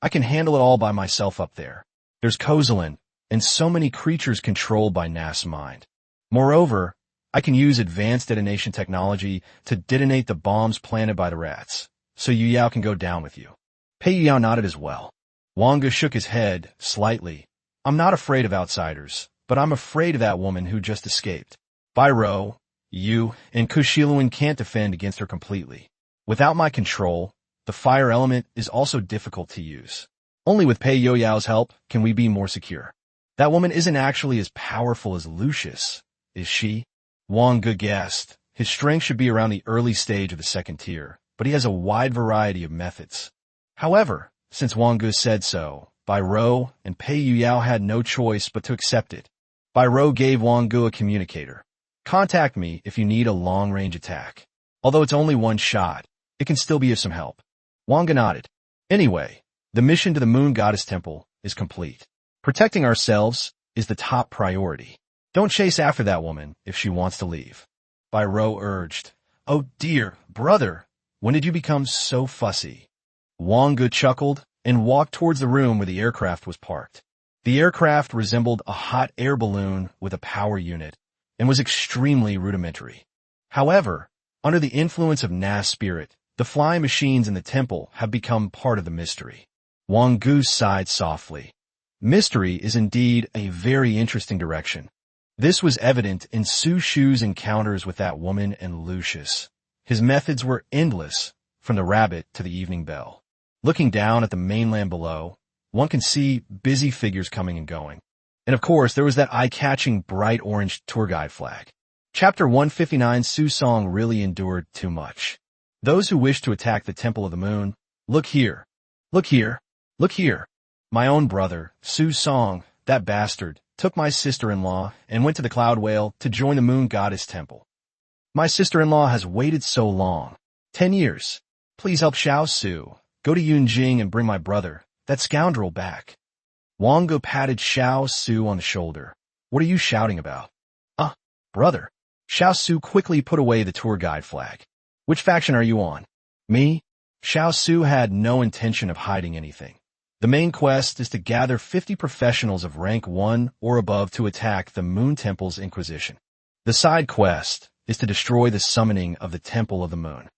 I can handle it all by myself up there. There's Kozalin, and so many creatures controlled by Na's mind. Moreover, I can use advanced detonation technology to detonate the bombs planted by the rats, so Yuyao can go down with you. Pei Yuyao nodded as well. Wang Ge shook his head slightly. I'm not afraid of outsiders, but I'm afraid of that woman who just escaped. Bai Rou, you, and Kushiluan can't defend against her completely. Without my control, the fire element is also difficult to use. Only with Pei Yuyao's help can we be more secure. That woman isn't actually as powerful as Lucius, is she? Wang Ge guessed. His strength should be around the early stage of the 2nd tier, but he has a wide variety of methods. However, since Wang Ge said so, Bai Rou and Pei Yuyao had no choice but to accept it. Bai Rou gave Wang Ge a communicator. Contact me if you need a long-range attack. Although it's only 1 shot, it can still be of some help. Wang Ge nodded. Anyway, the mission to the Moon Goddess Temple is complete. Protecting ourselves is the top priority. Don't chase after that woman if she wants to leave. Bai Rou urged. Oh dear, brother, when did you become so fussy? Wang Ge chuckled and walked towards the room where the aircraft was parked. The aircraft resembled a hot air balloon with a power unit and was extremely rudimentary. However, under the influence of Na's spirit, the flying machines in the temple have become part of the mystery. Wang Ge sighed softly. Mystery is indeed a very interesting direction. This was evident in Su Shu's encounters with that woman and Lucius. His methods were endless, from the rabbit to the evening bell. Looking down at the mainland below, one can see busy figures coming and going. And of course, there was that eye-catching bright orange tour guide flag. Chapter 159 Su Song really endured too much. Those who wish to attack the Temple of the Moon, look here. Look here. Look here. My own brother, Su Song, that bastard, took my sister-in-law and went to the Cloud Whale to join the Moon Goddess Temple. My sister-in-law has waited so long. 10 years. Please help Xiao Su. Go to Yunjing and bring my brother, that scoundrel, back. Wang Ge patted Xiao Su on the shoulder. What are you shouting about? Brother. Xiao Su quickly put away the tour guide flag. Which faction are you on? Me? Xiao Su had no intention of hiding anything. The main quest is to gather 50 professionals of rank 1 or above to attack the Moon Temple's Inquisition. The side quest is to destroy the summoning of the Temple of the Moon.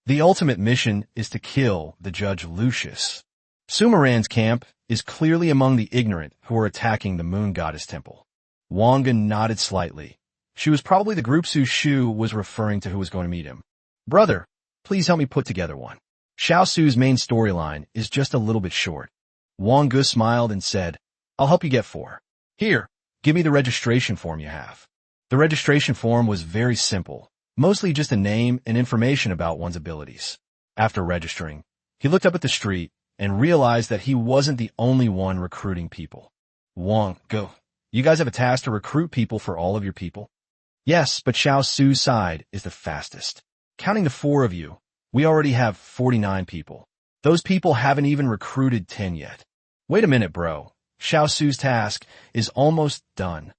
The ultimate mission is to kill the Judge Lucius. Sumeran's camp is clearly among the ignorant who are attacking the Moon Goddess Temple. Wang Ge nodded slightly. She was probably the group Su Shu was referring to who was going to meet him. Brother, please help me put together one. Xiao Su's main storyline is just a little bit short. Wang Ge smiled and said, I'll help you get 4. Here, give me the registration form you have. The registration form was very simple, mostly just a name and information about one's abilities. After registering, he looked up at the street and realized that he wasn't the only one recruiting people. Wang Ge, you guys have a task to recruit people for all of your people? Yes, but Xiao Su's side is the fastest. Counting the 4 of you, we already have 49 people. Those people haven't even recruited 10 yet. Wait a minute, bro. Xiao Su's task is almost done.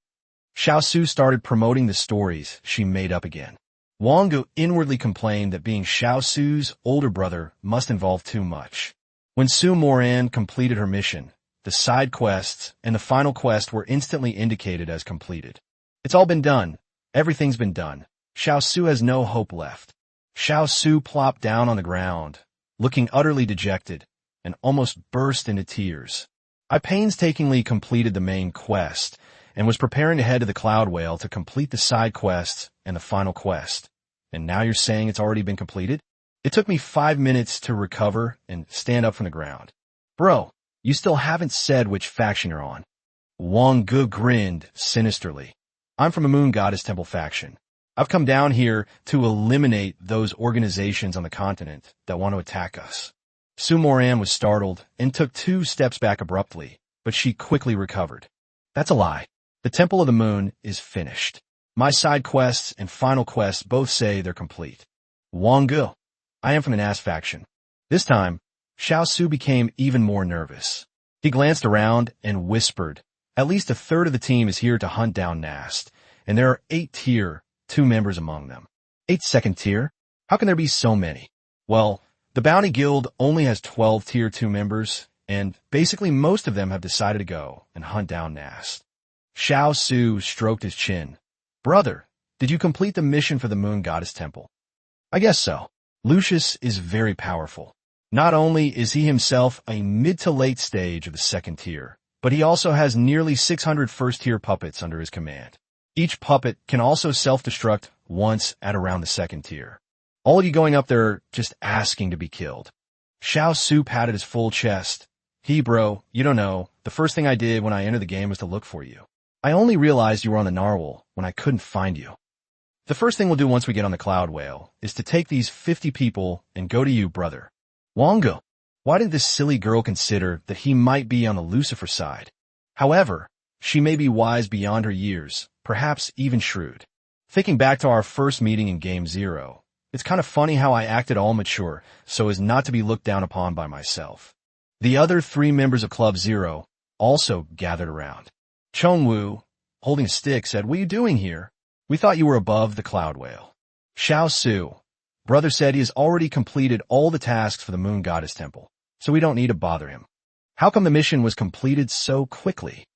Xiao Su started promoting the stories she made up again. Wang Ge inwardly complained that being Xiao Su's older brother must involve too much. When Su Moran completed her mission, the side quests and the final quest were instantly indicated as completed. It's all been done. Everything's been done. Xiao Su has no hope left. Xiao Su plopped down on the ground, looking utterly dejected, and almost burst into tears. I painstakingly completed the main quest and was preparing to head to the Cloud Whale to complete the side quests and the final quest. And now you're saying it's already been completed? It took me 5 minutes to recover and stand up from the ground. Bro, you still haven't said which faction you're on. Wang Ge grinned sinisterly. I'm from the Moon Goddess Temple faction. I've come down here to eliminate those organizations on the continent that want to attack us. Su Moran was startled and took 2 steps back abruptly, but she quickly recovered. That's a lie. The Temple of the Moon is finished. My side quests and final quests both say they're complete. Wang Ge, I am from the Nas faction. This time, Xiao Su became even more nervous. He glanced around and whispered, at least a third of the team is here to hunt down Nast, and there are 8 tier 2 members among them. 8 second tier? How can there be so many? Well, the Bounty Guild only has 12 tier 2 members, and basically most of them have decided to go and hunt down Nast. Xiao Su stroked his chin. Brother, did you complete the mission for the Moon Goddess Temple? I guess so. Lucius is very powerful. Not only is he himself a mid to late stage of the 2nd tier, but he also has nearly 600 first-tier puppets under his command. Each puppet can also self-destruct once at around the 2nd tier. All of you going up there are just asking to be killed. Xiao Su patted his full chest. Bro, you don't know. The first thing I did when I entered the game was to look for you. I only realized you were on the narwhal when I couldn't find you. The first thing we'll do once we get on the Cloud Whale is to take these 50 people and go to you, brother. Wang Ge, why didn't this silly girl consider that he might be on the Lucifer side? However, she may be wise beyond her years, perhaps even shrewd. Thinking back to our first meeting in Game 0, it's kind of funny how I acted all mature so as not to be looked down upon by myself. The other 3 members of Club 0 also gathered around. Chongwu, holding a stick, said, what are you doing here? We thought you were above the Cloud Whale. Xiao Su, brother said he has already completed all the tasks for the Moon Goddess Temple, so we don't need to bother him. How come the mission was completed so quickly?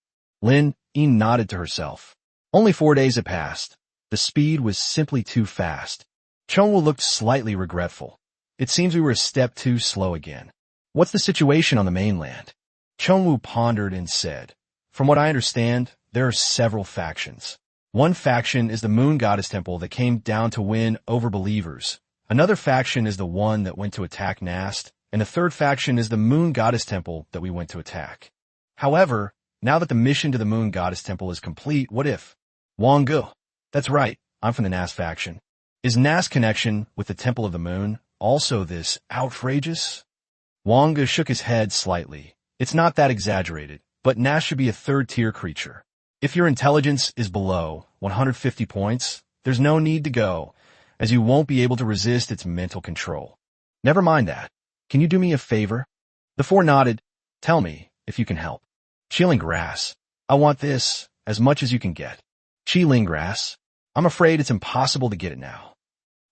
Lin Yin nodded to herself. Only 4 days had passed. The speed was simply too fast. Chongwu looked slightly regretful. It seems we were a step too slow again. What's the situation on the mainland? Chongwu pondered and said, from what I understand, there are several factions. One faction is the Moon Goddess Temple that came down to win over believers. Another faction is the one that went to attack Nast, and the third faction is the Moon Goddess Temple that we went to attack. However, now that the mission to the Moon Goddess Temple is complete, what if? Wang Ge, that's right, I'm from the Nast faction. Is Nast's connection with the Temple of the Moon also this outrageous? Wang Ge shook his head slightly. It's not that exaggerated, but Nast should be a 3rd-tier creature. If your intelligence is below 150 points, there's no need to go, as you won't be able to resist its mental control. Never mind that. Can you do me a favor? The 4 nodded. Tell me if you can help. Chilling grass. I want this as much as you can get. Chilling grass. I'm afraid it's impossible to get it now.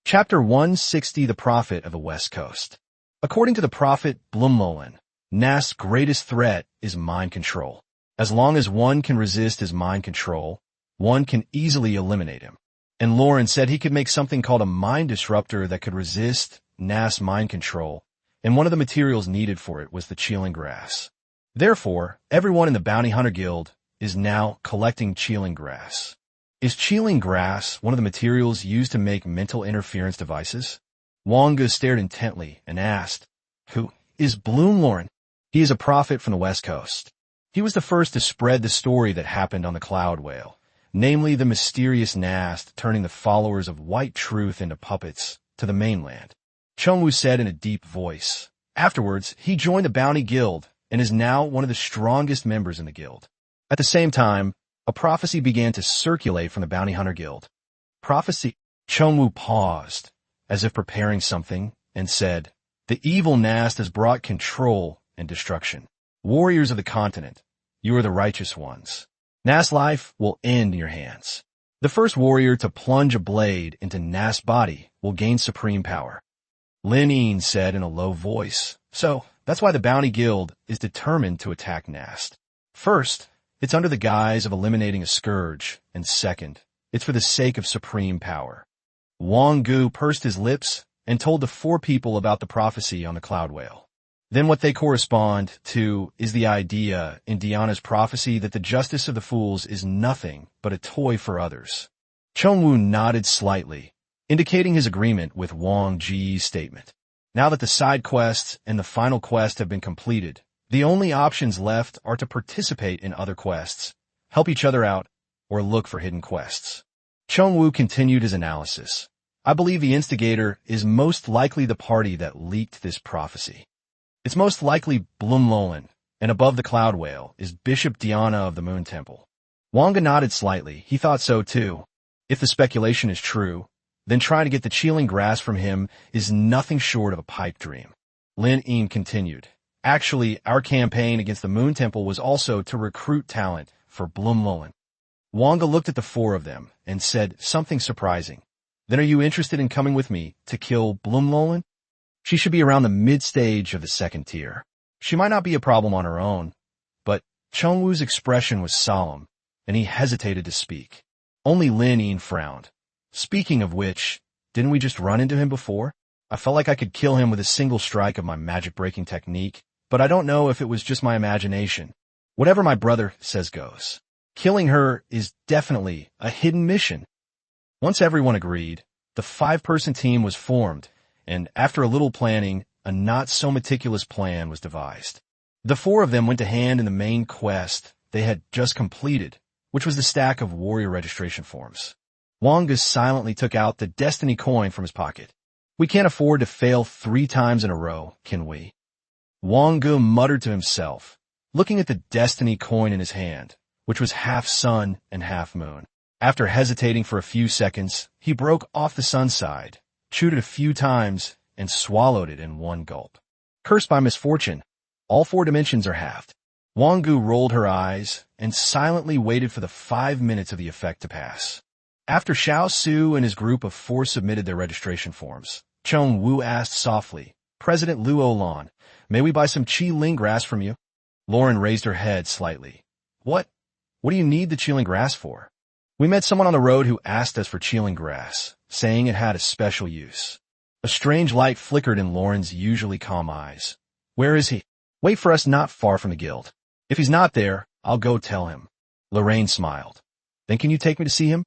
Chapter 160, The Prophet of the West Coast. According to the prophet Blummolen, Nast's greatest threat is mind control. As long as one can resist his mind control, one can easily eliminate him. And Lauren said he could make something called a mind disruptor that could resist Nast's mind control, and one of the materials needed for it was the Chilling Grass. Therefore, everyone in the Bounty Hunter Guild is now collecting Chilling Grass. Is Chilling Grass one of the materials used to make mental interference devices? Wang Ge stared intently and asked, who is Blummolen? He is a prophet from the West Coast. He was the first to spread the story that happened on the Cloud Whale, namely the mysterious Nast turning the followers of White Truth into puppets to the mainland. Chongwu said in a deep voice. Afterwards, he joined the Bounty Guild and is now one of the strongest members in the guild. At the same time, a prophecy began to circulate from the Bounty Hunter Guild. Prophecy? Chongwu paused, as if preparing something, and said, the evil Nast has brought control and destruction. Warriors of the continent, you are the righteous ones. Nast's life will end in your hands. The first warrior to plunge a blade into Nast's body will gain supreme power. Lin Yin said in a low voice. So, that's why the Bounty Guild is determined to attack Nast. First, it's under the guise of eliminating a scourge, and second, it's for the sake of supreme power. Wang Ge pursed his lips and told the 4 people about the prophecy on the Cloud Whale. Then what they correspond to is the idea in Diana's prophecy that the justice of the fools is nothing but a toy for others. Chongwu nodded slightly, indicating his agreement with Wang Ge's statement. Now that the side quests and the final quest have been completed, the only options left are to participate in other quests, help each other out, or look for hidden quests. Chongwu continued his analysis. I believe the instigator is most likely the party that leaked this prophecy. It's most likely Blumlolan, and above the Cloud Whale is Bishop Diana of the Moon Temple. Wang Ge nodded slightly. He thought so too. If the speculation is true, then trying to get the Chilling Grass from him is nothing short of a pipe dream. Lin Yin continued. Actually, our campaign against the Moon Temple was also to recruit talent for Blumlolan. Wang Ge looked at the four of them and said something surprising. Then are you interested in coming with me to kill Blumlolan? She should be around the mid-stage of the second tier. She might not be a problem on her own, but Chongwu's expression was solemn, and he hesitated to speak. Only Lin Yin frowned. Speaking of which, didn't we just run into him before? I felt like I could kill him with a single strike of my magic-breaking technique, but I don't know if it was just my imagination. Whatever my brother says goes. Killing her is definitely a hidden mission. Once everyone agreed, the 5-person team was formed, and after a little planning, a not-so-meticulous plan was devised. The 4 of them went to hand in the main quest they had just completed, which was the stack of warrior registration forms. Wang Ge silently took out the destiny coin from his pocket. We can't afford to fail 3 times in a row, can we? Wang Ge muttered to himself, looking at the destiny coin in his hand, which was half sun and half moon. After hesitating for a few seconds, he broke off the sun side, chewed it a few times, and swallowed it in one gulp. Cursed by misfortune, all 4 dimensions are halved. Wang Ge rolled her eyes and silently waited for the 5 minutes of the effect to pass. After Xiao Su and his group of 4 submitted their registration forms, Chong Wu asked softly, President Luo Lan, may we buy some Chilling Grass from you? Lauren raised her head slightly. What do you need the Chilling Grass for? We met someone on the road who asked us for Chilling Grass, saying it had a special use. A strange light flickered in Lauren's usually calm eyes. Where is he? Wait for us not far from the guild. If he's not there, I'll go tell him. Lorraine smiled. Then can you take me to see him?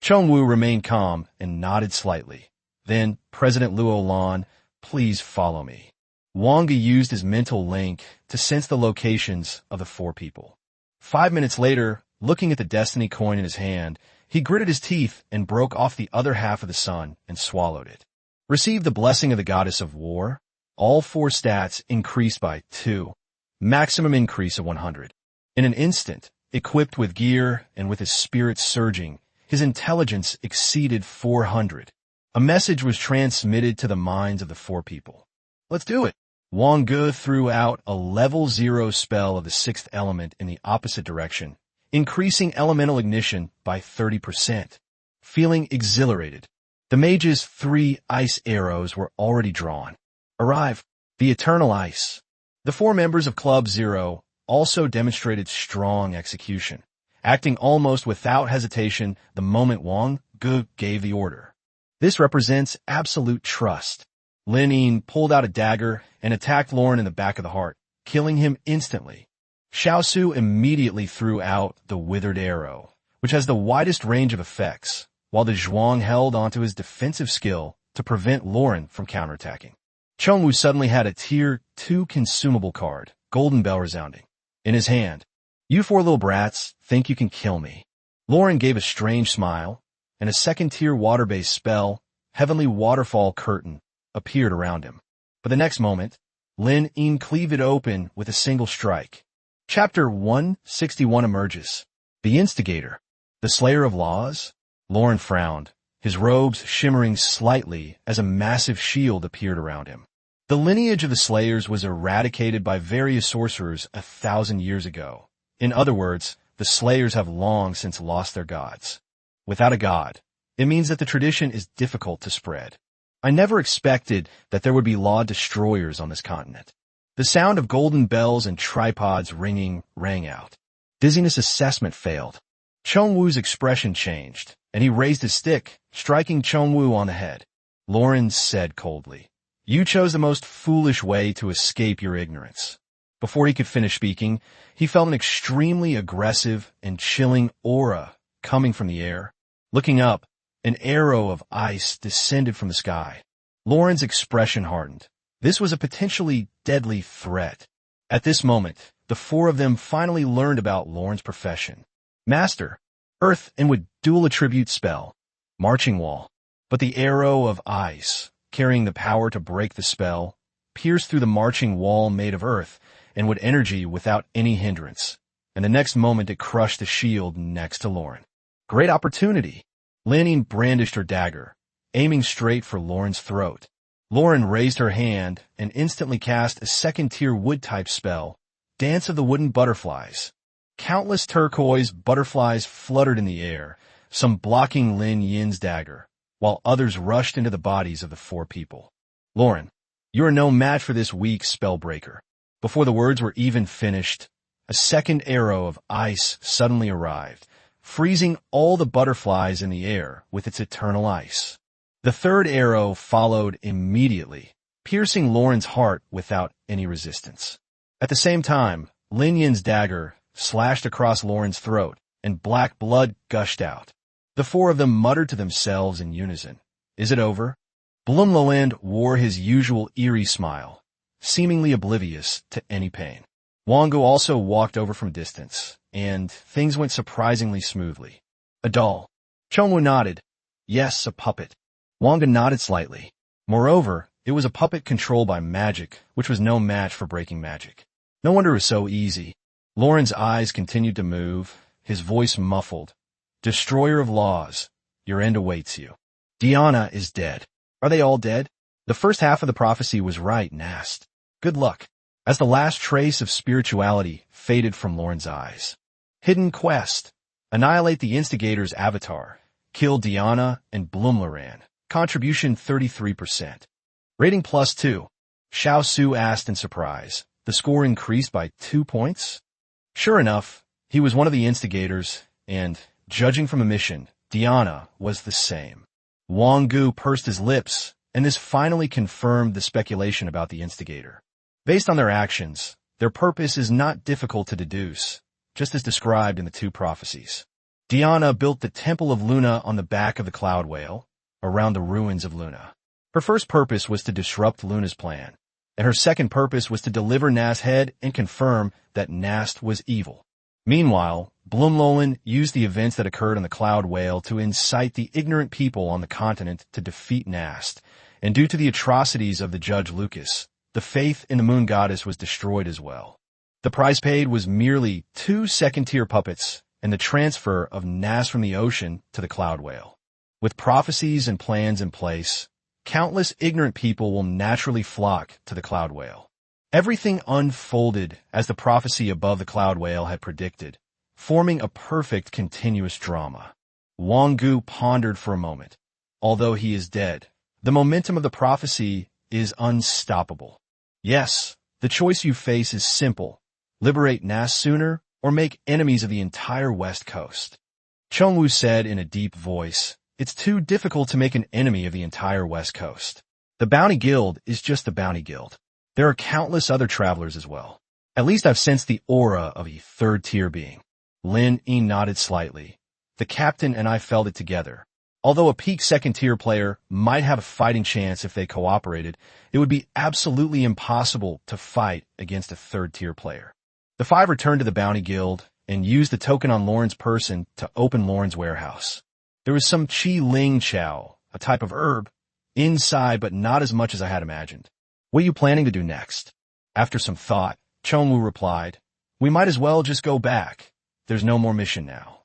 Chongwu remained calm and nodded slightly. Then, President Luo Lan, please follow me. Wang Ge used his mental link to sense the locations of the 4 people. 5 minutes later, looking at the destiny coin in his hand, he gritted his teeth and broke off the other half of the sun and swallowed it. Received the blessing of the goddess of war. All 4 stats increased by 2. Maximum increase of 100. In an instant, equipped with gear and with his spirit surging, his intelligence exceeded 400. A message was transmitted to the minds of the 4 people. Let's do it. Wang Ge threw out a level 0 spell of the 6th element in the opposite direction, increasing elemental ignition by 30%. Feeling exhilarated, the mage's 3 ice arrows were already drawn. Arrive, the eternal ice. The 4 members of Club Zero also demonstrated strong execution, acting almost without hesitation the moment Wang Ge gave the order. This represents absolute trust. Lin Yin pulled out a dagger and attacked Lauren in the back of the heart, killing him instantly. Xiao Su immediately threw out the withered arrow, which has the widest range of effects, while the Zhuang held onto his defensive skill to prevent Lauren from counterattacking. Chongwu suddenly had a Tier 2 consumable card, Golden Bell resounding, in his hand. You 4 little brats think you can kill me. Lauren gave a strange smile, and a 2nd-tier water-based spell, Heavenly Waterfall Curtain, appeared around him. But the next moment, Lin Yin cleaved it open with a single strike. Chapter 161 emerges. The Instigator. The Slayer of Laws? Lauren frowned, his robes shimmering slightly as a massive shield appeared around him. The lineage of the Slayers was eradicated by various sorcerers 1,000 years ago. In other words, the Slayers have long since lost their gods. Without a god, it means that the tradition is difficult to spread. I never expected that there would be law destroyers on this continent. The sound of golden bells and tripods ringing rang out. Dizziness assessment failed. Chongwu's expression changed, and he raised his stick, striking Chongwu on the head. Lauren said coldly, You chose the most foolish way to escape your ignorance. Before he could finish speaking, he felt an extremely aggressive and chilling aura coming from the air. Looking up, an arrow of ice descended from the sky. Lauren's expression hardened. This was a potentially deadly threat. At this moment, the four of them finally learned about Lauren's profession. Master, Earth and with dual attribute spell, Marching Wall. But the arrow of ice, carrying the power to break the spell, pierced through the marching wall made of earth and with energy without any hindrance. And the next moment it crushed the shield next to Lauren. Great opportunity. Lanning brandished her dagger, aiming straight for Lauren's throat. Lauren raised her hand and instantly cast a second-tier wood-type spell, Dance of the Wooden Butterflies. Countless turquoise butterflies fluttered in the air, some blocking Lin Yin's dagger, while others rushed into the bodies of the four people. Lauren, you are no match for this weak spellbreaker. Before the words were even finished, a second arrow of ice suddenly arrived, freezing all the butterflies in the air with its eternal ice. The third arrow followed immediately, piercing Lauren's heart without any resistance. At the same time, Lin Yin's dagger slashed across Lauren's throat, and black blood gushed out. The four of them muttered to themselves in unison. Is it over? Blumloland wore his usual eerie smile, seemingly oblivious to any pain. Wang Ge also walked over from distance, and things went surprisingly smoothly. A doll. Chongwu nodded. Yes, a puppet. Wang Ge nodded slightly. Moreover, it was a puppet controlled by magic, which was no match for breaking magic. No wonder it was so easy. Lauren's eyes continued to move, his voice muffled. Destroyer of laws, your end awaits you. Diana is dead. Are they all dead? The first half of the prophecy was right, Nast. Good luck. As the last trace of spirituality faded from Lauren's eyes. Hidden quest. Annihilate the instigator's avatar. Kill Diana and Blumloran. Contribution 33%. Rating +2. Xiao Su asked in surprise. The score increased by 2 points? Sure enough, he was one of the instigators, and, judging from omission, Diana was the same. Wang Ge pursed his lips, and this finally confirmed the speculation about the instigator. Based on their actions, their purpose is not difficult to deduce, just as described in the two prophecies. Diana built the Temple of Luna on the back of the Cloud Whale, around the ruins of Luna. Her first purpose was to disrupt Luna's plan, and her second purpose was to deliver Nast's head and confirm that Nast was evil. Meanwhile, Blumlolan used the events that occurred on the Cloud Whale to incite the ignorant people on the continent to defeat Nast, and due to the atrocities of the Judge Lucas, the faith in the Moon Goddess was destroyed as well. The price paid was merely 2 second-tier puppets and the transfer of Nast from the ocean to the Cloud Whale. With prophecies and plans in place, countless ignorant people will naturally flock to the Cloud Whale. Everything unfolded as the prophecy above the Cloud Whale had predicted, forming a perfect continuous drama. Wang Ge pondered for a moment. Although he is dead, the momentum of the prophecy is unstoppable. Yes, the choice you face is simple. Liberate Nast sooner or make enemies of the entire West Coast. Chongwu said in a deep voice, it's too difficult to make an enemy of the entire West Coast. The Bounty Guild is just the Bounty Guild. There are countless other travelers as well. At least I've sensed the aura of a third-tier being. Lin Yi nodded slightly. The captain and I felt it together. Although a peak second-tier player might have a fighting chance if they cooperated, it would be absolutely impossible to fight against a third-tier player. The five returned to the Bounty Guild and used the token on Lauren's person to open Lauren's warehouse. There was some Qi Ling Chow, a type of herb, inside but not as much as I had imagined. What are you planning to do next? After some thought, Chongwu replied, we might as well just go back. There's no more mission now.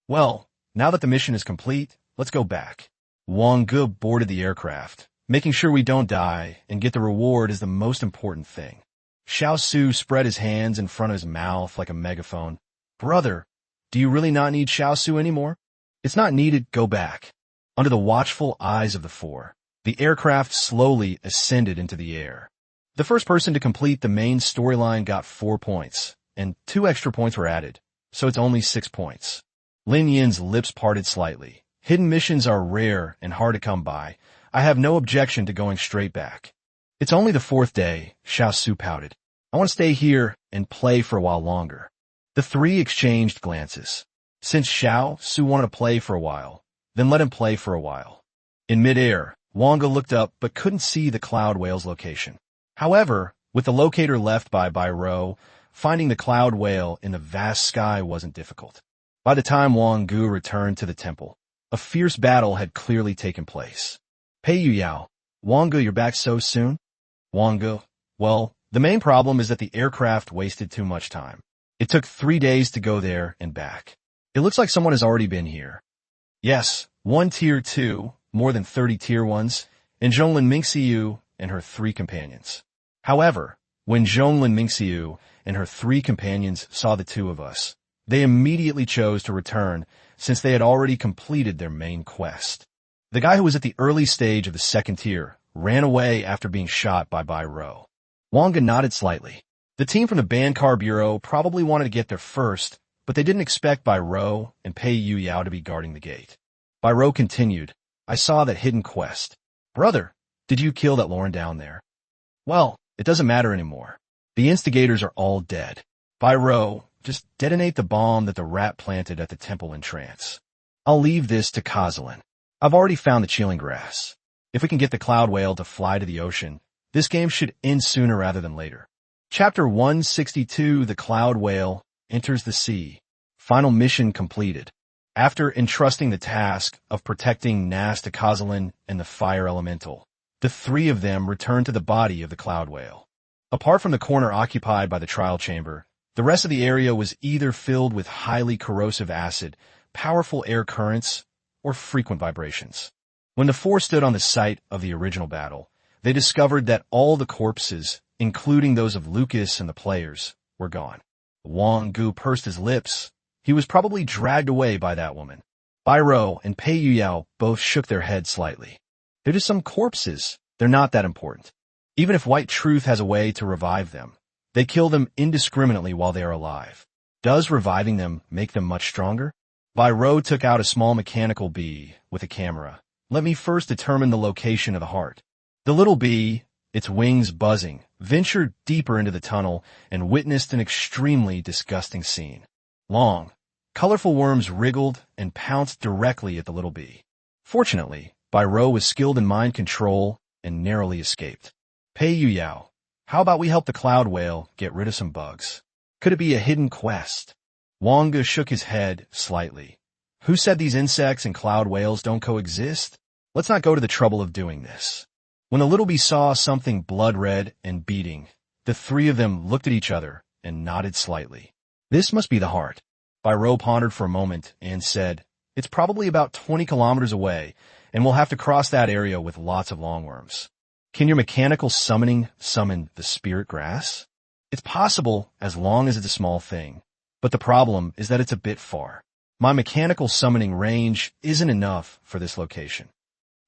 Well, now that the mission is complete, let's go back. Wang Ge boarded the aircraft. Making sure we don't die and get the reward is the most important thing. Xiao Su spread his hands in front of his mouth like a megaphone. Brother, do you really not need Xiao Su anymore? It's not needed, go back. Under the watchful eyes of the four, the aircraft slowly ascended into the air. The first person to complete the main storyline got 4 points, and 2 extra points were added, so it's only 6 points. Lin Yin's lips parted slightly. Hidden missions are rare and hard to come by. I have no objection to going straight back. It's only the fourth day, Xiao Su pouted. I want to stay here and play for a while longer. The three exchanged glances. Since Xiao Su wanted to play for a while, then let him play for a while. In midair, Wang Ge looked up but couldn't see the cloud whale's location. However, with the locator left by Ro, finding the cloud whale in the vast sky wasn't difficult. By the time Wang Ge returned to the temple, a fierce battle had clearly taken place. Pei Yuyao, Wang Ge, you're back so soon? Wang Ge, well, the main problem is that the aircraft wasted too much time. It took 3 days to go there and back. It looks like someone has already been here. Yes, one tier 2, more than 30 tier 1s, and Zhonglin Mingxiu and her 3 companions. However, when Zhonglin Mingxiu and her 3 companions saw the 2 of us, they immediately chose to return since they had already completed their main quest. The guy who was at the early stage of the 2nd tier ran away after being shot by Ro. Wang Ge nodded slightly. The team from the Bancar Bureau probably wanted to get there first, but they didn't expect Ro and Pei Yuyao to be guarding the gate. Ro continued, I saw that hidden quest. Brother, did you kill that Lauren down there? Well, it doesn't matter anymore. The instigators are all dead. Ro, just detonate the bomb that the rat planted at the temple in trance. I'll leave this to Kozilin. I've already found the chilling grass. If we can get the cloud whale to fly to the ocean, this game should end sooner rather than later. Chapter 162, The Cloud Whale Enters the Sea. Final mission completed. After entrusting the task of protecting Nas to Kozilin and the fire elemental, the 3 of them returned to the body of the cloud whale. Apart from the corner occupied by the trial chamber, the rest of the area was either filled with highly corrosive acid, powerful air currents, or frequent vibrations. When the 4 stood on the site of the original battle, they discovered that all the corpses, including those of Lucas and the players, were gone. Wang Ge pursed his lips. He was probably dragged away by that woman. Ro and Pei Yuyao both shook their heads slightly. They're just some corpses. They're not that important. Even if White Truth has a way to revive them, they kill them indiscriminately while they are alive. Does reviving them make them much stronger? Ro took out a small mechanical bee with a camera. Let me first determine the location of the heart. The little bee, its wings buzzing, ventured deeper into the tunnel and witnessed an extremely disgusting scene. Long, colorful worms wriggled and pounced directly at the little bee. Fortunately, Ro was skilled in mind control and narrowly escaped. Pei Yuyao, how about we help the cloud whale get rid of some bugs? Could it be a hidden quest? Wang Ge shook his head slightly. Who said these insects and cloud whales don't coexist? Let's not go to the trouble of doing this. When the little bee saw something blood-red and beating, the 3 of them looked at each other and nodded slightly. This must be the heart. Ro pondered for a moment and said, it's probably about 20 kilometers away, and we'll have to cross that area with lots of longworms. Can your mechanical summoning summon the spirit grass? It's possible as long as it's a small thing, but the problem is that it's a bit far. My mechanical summoning range isn't enough for this location.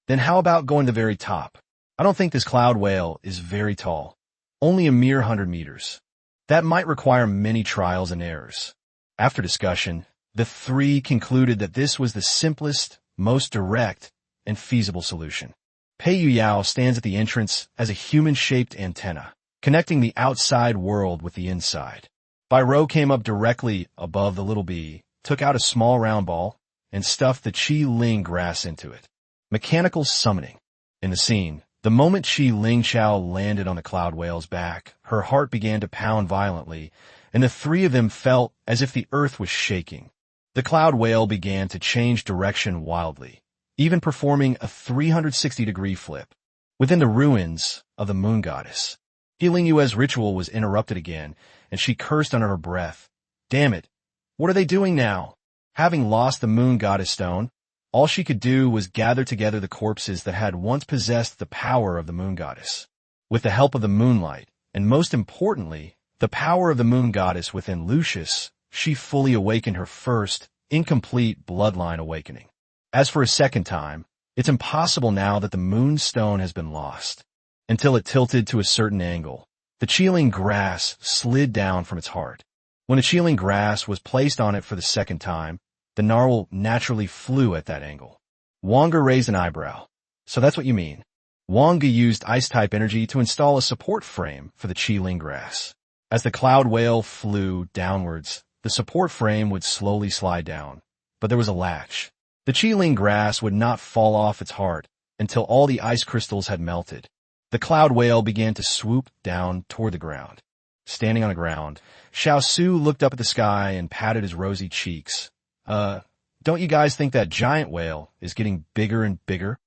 Then how about going to the very top? I don't think this cloud whale is very tall, only a mere 100 meters. That might require many trials and errors. After discussion, the 3 concluded that this was the simplest, most direct, and feasible solution. Pei Yuyao stands at the entrance as a human-shaped antenna, connecting the outside world with the inside. Ro came up directly above the little bee, took out a small round ball, and stuffed the Qi Ling grass into it. Mechanical summoning. In the scene, the moment Qi Ling Chao landed on the cloud whale's back, her heart began to pound violently, and the 3 of them felt as if the earth was shaking. The cloud whale began to change direction wildly, even performing a 360-degree flip. Within the ruins of the moon goddess, Healing Yue's ritual was interrupted again, and she cursed under her breath. Damn it! What are they doing now? Having lost the moon goddess stone, all she could do was gather together the corpses that had once possessed the power of the moon goddess. With the help of the moonlight, and most importantly, the power of the moon goddess within Lucius, she fully awakened her first, incomplete bloodline awakening. As for a second time, it's impossible now that the moon stone has been lost. Until it tilted to a certain angle, the Qi grass slid down from its heart. When the Qi grass was placed on it for the second time, the narwhal naturally flew at that angle. Wang Ge raised an eyebrow. So that's what you mean. Wang Ge used ice-type energy to install a support frame for the Qi grass. As the cloud whale flew downwards, the support frame would slowly slide down, but there was a latch. The Qi grass would not fall off its heart until all the ice crystals had melted. The cloud whale began to swoop down toward the ground. Standing on the ground, Xiao Su looked up at the sky and patted his rosy cheeks. Don't you guys think that giant whale is getting bigger and bigger?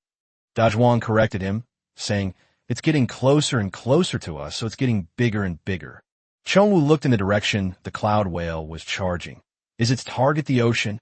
Dazhuang corrected him, saying, it's getting closer and closer to us, so it's getting bigger and bigger. Chengwu looked in the direction the cloud whale was charging. Is its target the ocean?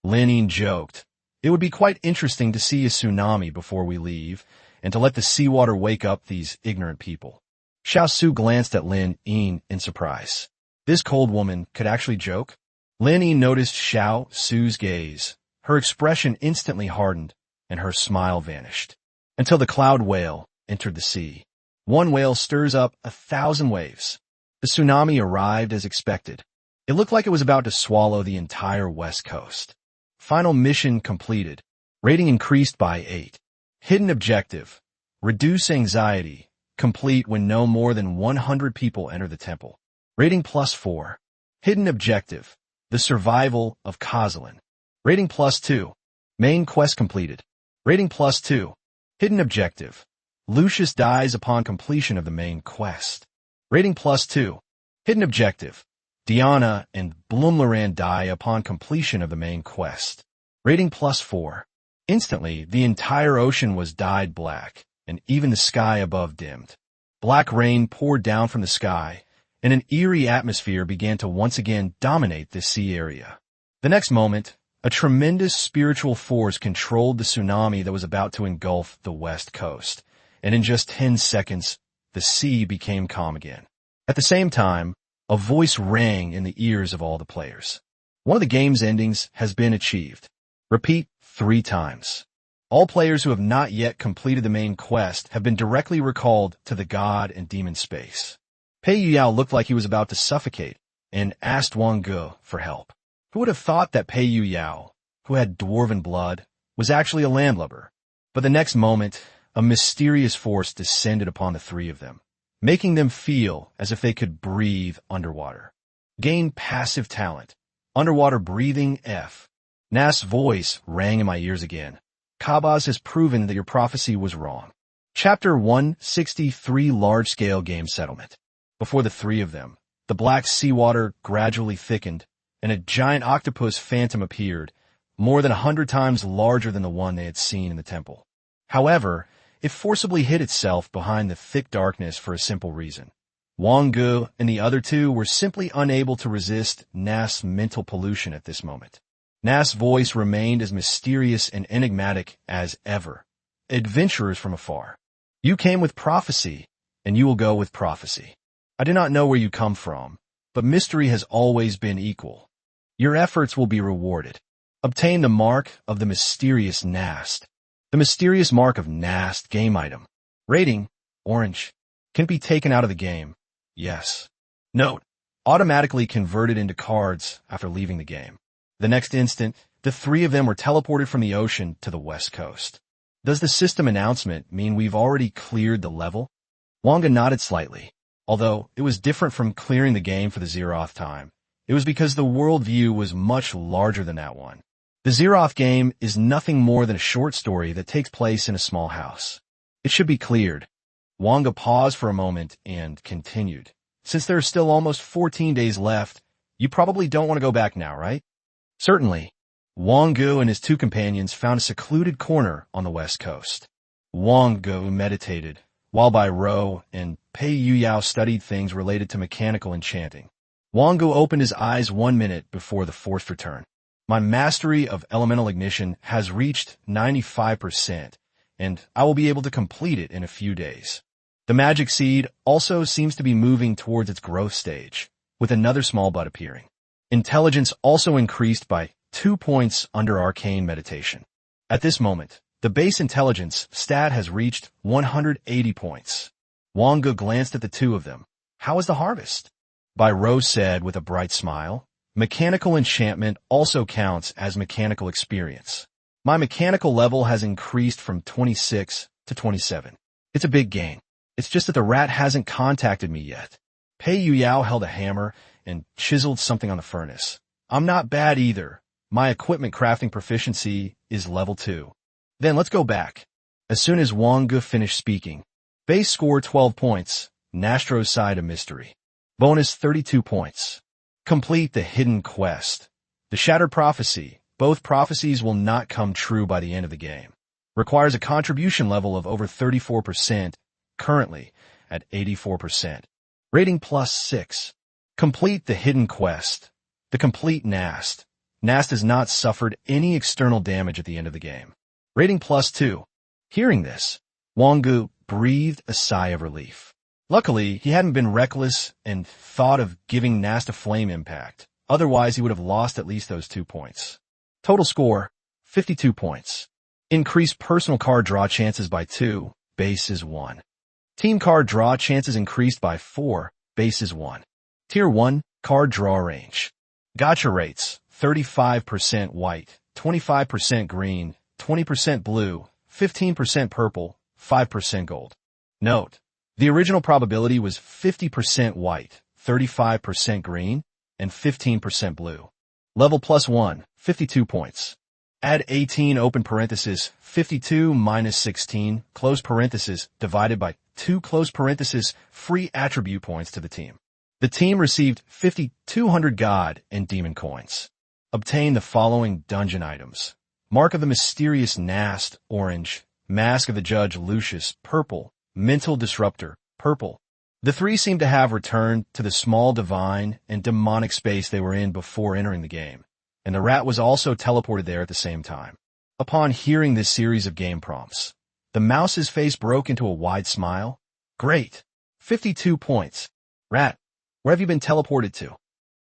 Lin Yin joked. It would be quite interesting to see a tsunami before we leave, and to let the seawater wake up these ignorant people. Xiao Su glanced at Lin Yin in surprise. This cold woman could actually joke? Lin Yin noticed Xiao Su's gaze. Her expression instantly hardened, and her smile vanished. Until the cloud whale entered the sea. One whale stirs up 1,000 waves. The tsunami arrived as expected. It looked like it was about to swallow the entire west coast. Final mission completed. Rating increased by 8. Hidden objective. Reduce anxiety. Complete when no more than 100 people enter the temple. Rating +4. Hidden objective. The survival of Kozilin. Rating +2. Main quest completed. Rating +2. Hidden objective. Lucius dies upon completion of the main quest. Rating +2. Hidden objective. Diana and Blumlaran die upon completion of the main quest. Rating +4. Instantly, the entire ocean was dyed black, and even the sky above dimmed. Black rain poured down from the sky, and an eerie atmosphere began to once again dominate this sea area. The next moment, a tremendous spiritual force controlled the tsunami that was about to engulf the west coast, and in just 10 seconds, the sea became calm again. At the same time, a voice rang in the ears of all the players. One of the game's endings has been achieved. Repeat 3 times. All players who have not yet completed the main quest have been directly recalled to the god and demon space. Pei Yuyao looked like he was about to suffocate and asked Wang Ge for help. Who would have thought that Pei Yuyao, who had dwarven blood, was actually a landlubber? But the next moment, a mysterious force descended upon the 3 of them, making them feel as if they could breathe underwater. Gain passive talent. Underwater breathing F. Nas' voice rang in my ears again. Kabaz has proven that your prophecy was wrong. Chapter 163 Large-Scale Game Settlement. Before the 3 of them, the black seawater gradually thickened, and a giant octopus phantom appeared, more than 100 times larger than the one they had seen in the temple. However, it forcibly hid itself behind the thick darkness for a simple reason. Wang Ge and the other 2 were simply unable to resist Nas' mental pollution at this moment. Nas' voice remained as mysterious and enigmatic as ever. Adventurers from afar. You came with prophecy, and you will go with prophecy. I do not know where you come from, but mystery has always been equal. Your efforts will be rewarded. Obtain the mark of the mysterious Nast. The mysterious mark of Nast game item. Rating, orange. Can be taken out of the game. Yes. Note, automatically converted into cards after leaving the game. The next instant, the 3 of them were teleported from the ocean to the west coast. Does the system announcement mean we've already cleared the level? Wang Ge nodded slightly. Although it was different from clearing the game for the Zeroth time, it was because the world view was much larger than that one. The Zeroth game is nothing more than a short story that takes place in a small house. It should be cleared. Wang Ge paused for a moment and continued. Since there are still almost 14 days left, you probably don't want to go back now, right? Certainly. Wang Ge and his 2 companions found a secluded corner on the west coast. Wang Ge meditated, while Bai Rou and Pei Yuyao studied things related to mechanical enchanting. Wang Ge opened his eyes 1 minute before the forced return. My mastery of elemental ignition has reached 95%, and I will be able to complete it in a few days. The magic seed also seems to be moving towards its growth stage, with another small bud appearing. Intelligence also increased by 2 points under arcane meditation. At this moment, the base intelligence stat has reached 180 points. Wang Ge glanced at the 2 of them. How is the harvest? Bai Rou said with a bright smile. Mechanical enchantment also counts as mechanical experience. My mechanical level has increased from 26 to 27. It's a big gain. It's just that the rat hasn't contacted me yet. Pei Yu Yao held a hammer and chiseled something on the furnace. I'm not bad either. My equipment crafting proficiency is level 2. Then let's go back. As soon as Wang Ge finished speaking, base score 12 points, Nastro's side a mystery. Bonus 32 points. Complete the hidden quest. The Shattered Prophecy. Both prophecies will not come true by the end of the game. Requires a contribution level of over 34%, currently at 84%. Rating +6. Complete the hidden quest. The complete Nast. Nast has not suffered any external damage at the end of the game. Rating +2. Hearing this, Wang Ge breathed a sigh of relief. Luckily, he hadn't been reckless and thought of giving Nast a flame impact. Otherwise, he would have lost at least those 2 points. Total score, 52 points. Increase personal card draw chances by 2, base is 1. Team card draw chances increased by 4, base is 1. Tier 1, card draw range. Gacha rates, 35% white, 25% green, 20% blue, 15% purple, 5% gold. Note, the original probability was 50% white, 35% green, and 15% blue. Level +1, 52 points. Add 18 open parenthesis, 52 minus 16, close parenthesis, divided by 2 close parenthesis, free attribute points to the team. The team received 5,200 God and Demon coins. Obtain the following dungeon items. Mark of the Mysterious Nast, orange. Mask of the Judge Lucius, purple. Mental Disruptor, purple. The three seem to have returned to the small divine and demonic space they were in before entering the game, and the rat was also teleported there at the same time. Upon hearing this series of game prompts, the mouse's face broke into a wide smile. Great. 52 points. Rat, where have you been teleported to?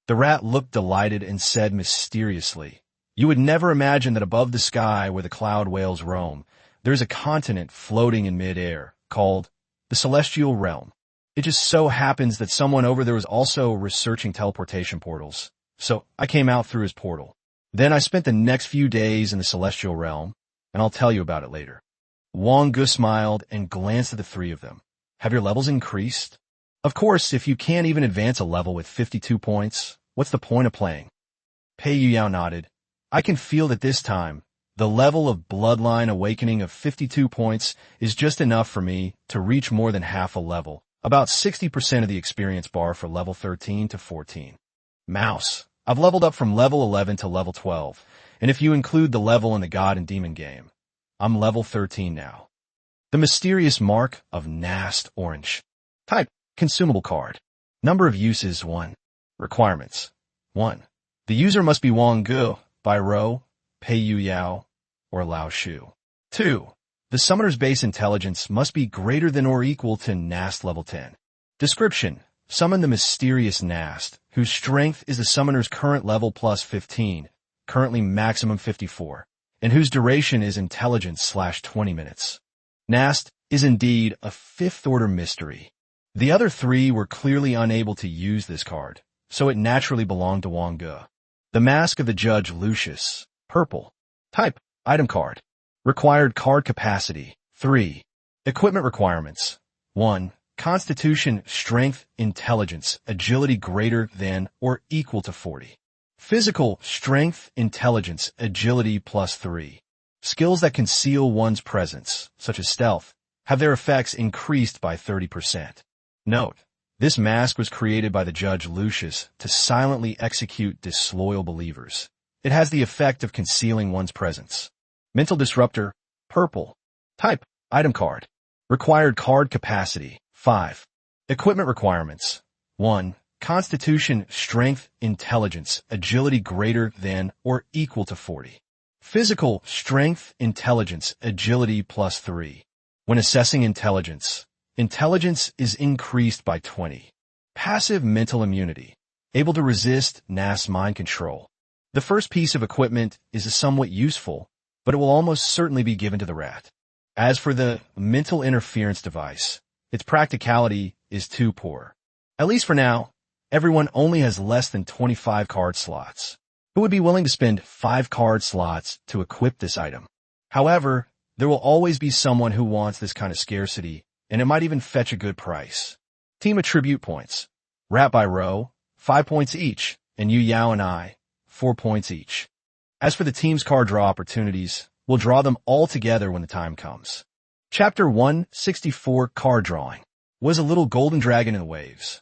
The rat looked delighted and said mysteriously, You would never imagine that above the sky where the cloud whales roam, there's a continent floating in mid-air called the Celestial Realm. It just so happens that someone over there was also researching teleportation portals, so I came out through his portal. Then I spent the next few days in the Celestial Realm, and I'll tell you about it later. Wang Ge smiled and glanced at the three of them. Have your levels increased? Of course, if you can't even advance a level with 52 points, what's the point of playing? Pei Yu Yao nodded. I can feel that this time, the level of Bloodline Awakening of 52 points is just enough for me to reach more than half a level, about 60% of the experience bar for level 13 to 14. Mouse. I've leveled up from level 11 to level 12, and if you include the level in the God and Demon game, I'm level 13 now. The Mysterious Mark of Nast, orange. Type, consumable card. Number of uses, 1. Requirements. 1. The user must be Wang Ge, by Ro, Pei Yu Yao, or Lao Shu. 2. The summoner's base intelligence must be greater than or equal to Nast level 10. Description. Summon the Mysterious Nast, whose strength is the summoner's current level plus 15, currently maximum 54, and whose duration is intelligence/20 minutes. Nast is indeed a fifth-order mystery. The other three were clearly unable to use this card, so it naturally belonged to Wang Ge. The Mask of the Judge Lucius, purple. Type, item card. Required card capacity, 3. Equipment requirements, 1. Constitution, Strength, Intelligence, Agility greater than or equal to 40. Physical, Strength, Intelligence, Agility +3. Skills that conceal one's presence, such as stealth, have their effects increased by 30%. Note, this mask was created by the Judge Lucius to silently execute disloyal believers. It has the effect of concealing one's presence. Mental Disruptor, purple. Type, item card. Required card capacity, 5. Equipment requirements, 1. Constitution, Strength, Intelligence, Agility greater than or equal to 40. Physical, Strength, Intelligence, Agility +3. When assessing intelligence, intelligence is increased by 20. Passive mental immunity, able to resist Nast mind control. The first piece of equipment is somewhat useful, but it will almost certainly be given to the rat. As for the mental interference device, its practicality is too poor. At least for now, everyone only has less than 25 card slots. Who would be willing to spend 5 card slots to equip this item? However, there will always be someone who wants this kind of scarcity, and it might even fetch a good price. Team attribute points. Rat by Row, 5 points each, and Yu Yao and I, 4 points each. As for the team's card draw opportunities, we'll draw them all together when the time comes. Chapter 164 Card Drawing was a little golden dragon in the waves.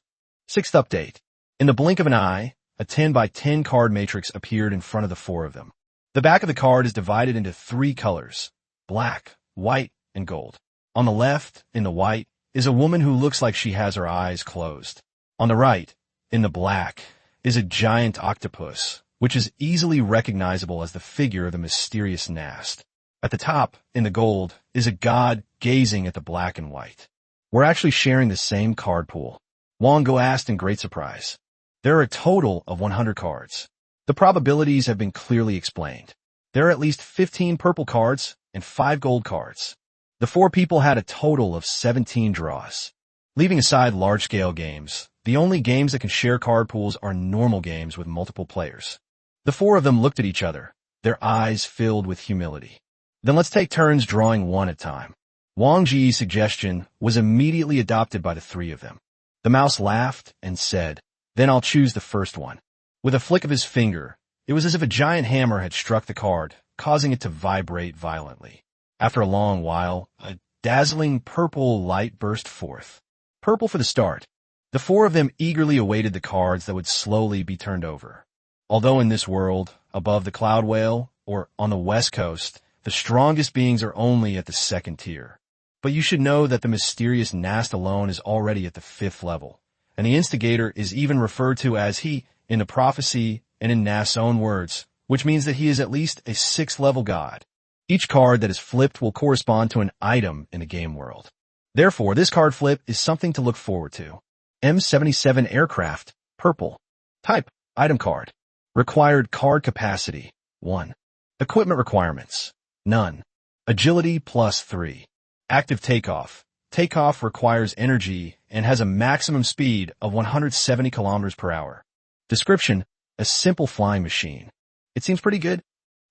6th update. In the blink of an eye, a 10 by 10 card matrix appeared in front of the 4 of them. The back of the card is divided into 3 colors, black, white, and gold. On the left, in the white, is a woman who looks like she has her eyes closed. On the right, in the black, is a giant octopus, which is easily recognizable as the figure of the mysterious Nast. At the top, in the gold, is a god gazing at the black and white. We're actually sharing the same card pool. Wang Ge asked in great surprise. There are a total of 100 cards. The probabilities have been clearly explained. There are at least 15 purple cards and 5 gold cards. The 4 people had a total of 17 draws. Leaving aside large-scale games, the only games that can share card pools are normal games with multiple players. The 4 of them looked at each other, their eyes filled with humility. Then let's take turns drawing one at a time. Wang Ge's suggestion was immediately adopted by the 3 of them. The mouse laughed and said, "Then I'll choose the first one." With a flick of his finger, it was as if a giant hammer had struck the card, causing it to vibrate violently. After a long while, a dazzling purple light burst forth. Purple for the start. The 4 of them eagerly awaited the cards that would slowly be turned over. Although in this world, above the Cloud Whale, or on the West Coast, the strongest beings are only at the 2nd tier. But you should know that the mysterious Nast alone is already at the 5th level, and the instigator is even referred to as he in the prophecy and in Nast's own words, which means that he is at least a 6th level god. Each card that is flipped will correspond to an item in the game world. Therefore, this card flip is something to look forward to. M77 Aircraft, purple. Type, item card. Required card capacity, 1. Equipment requirements, none. Agility +3. Active takeoff. Takeoff requires energy and has a maximum speed of 170 kilometers per hour. Description, a simple flying machine. It seems pretty good.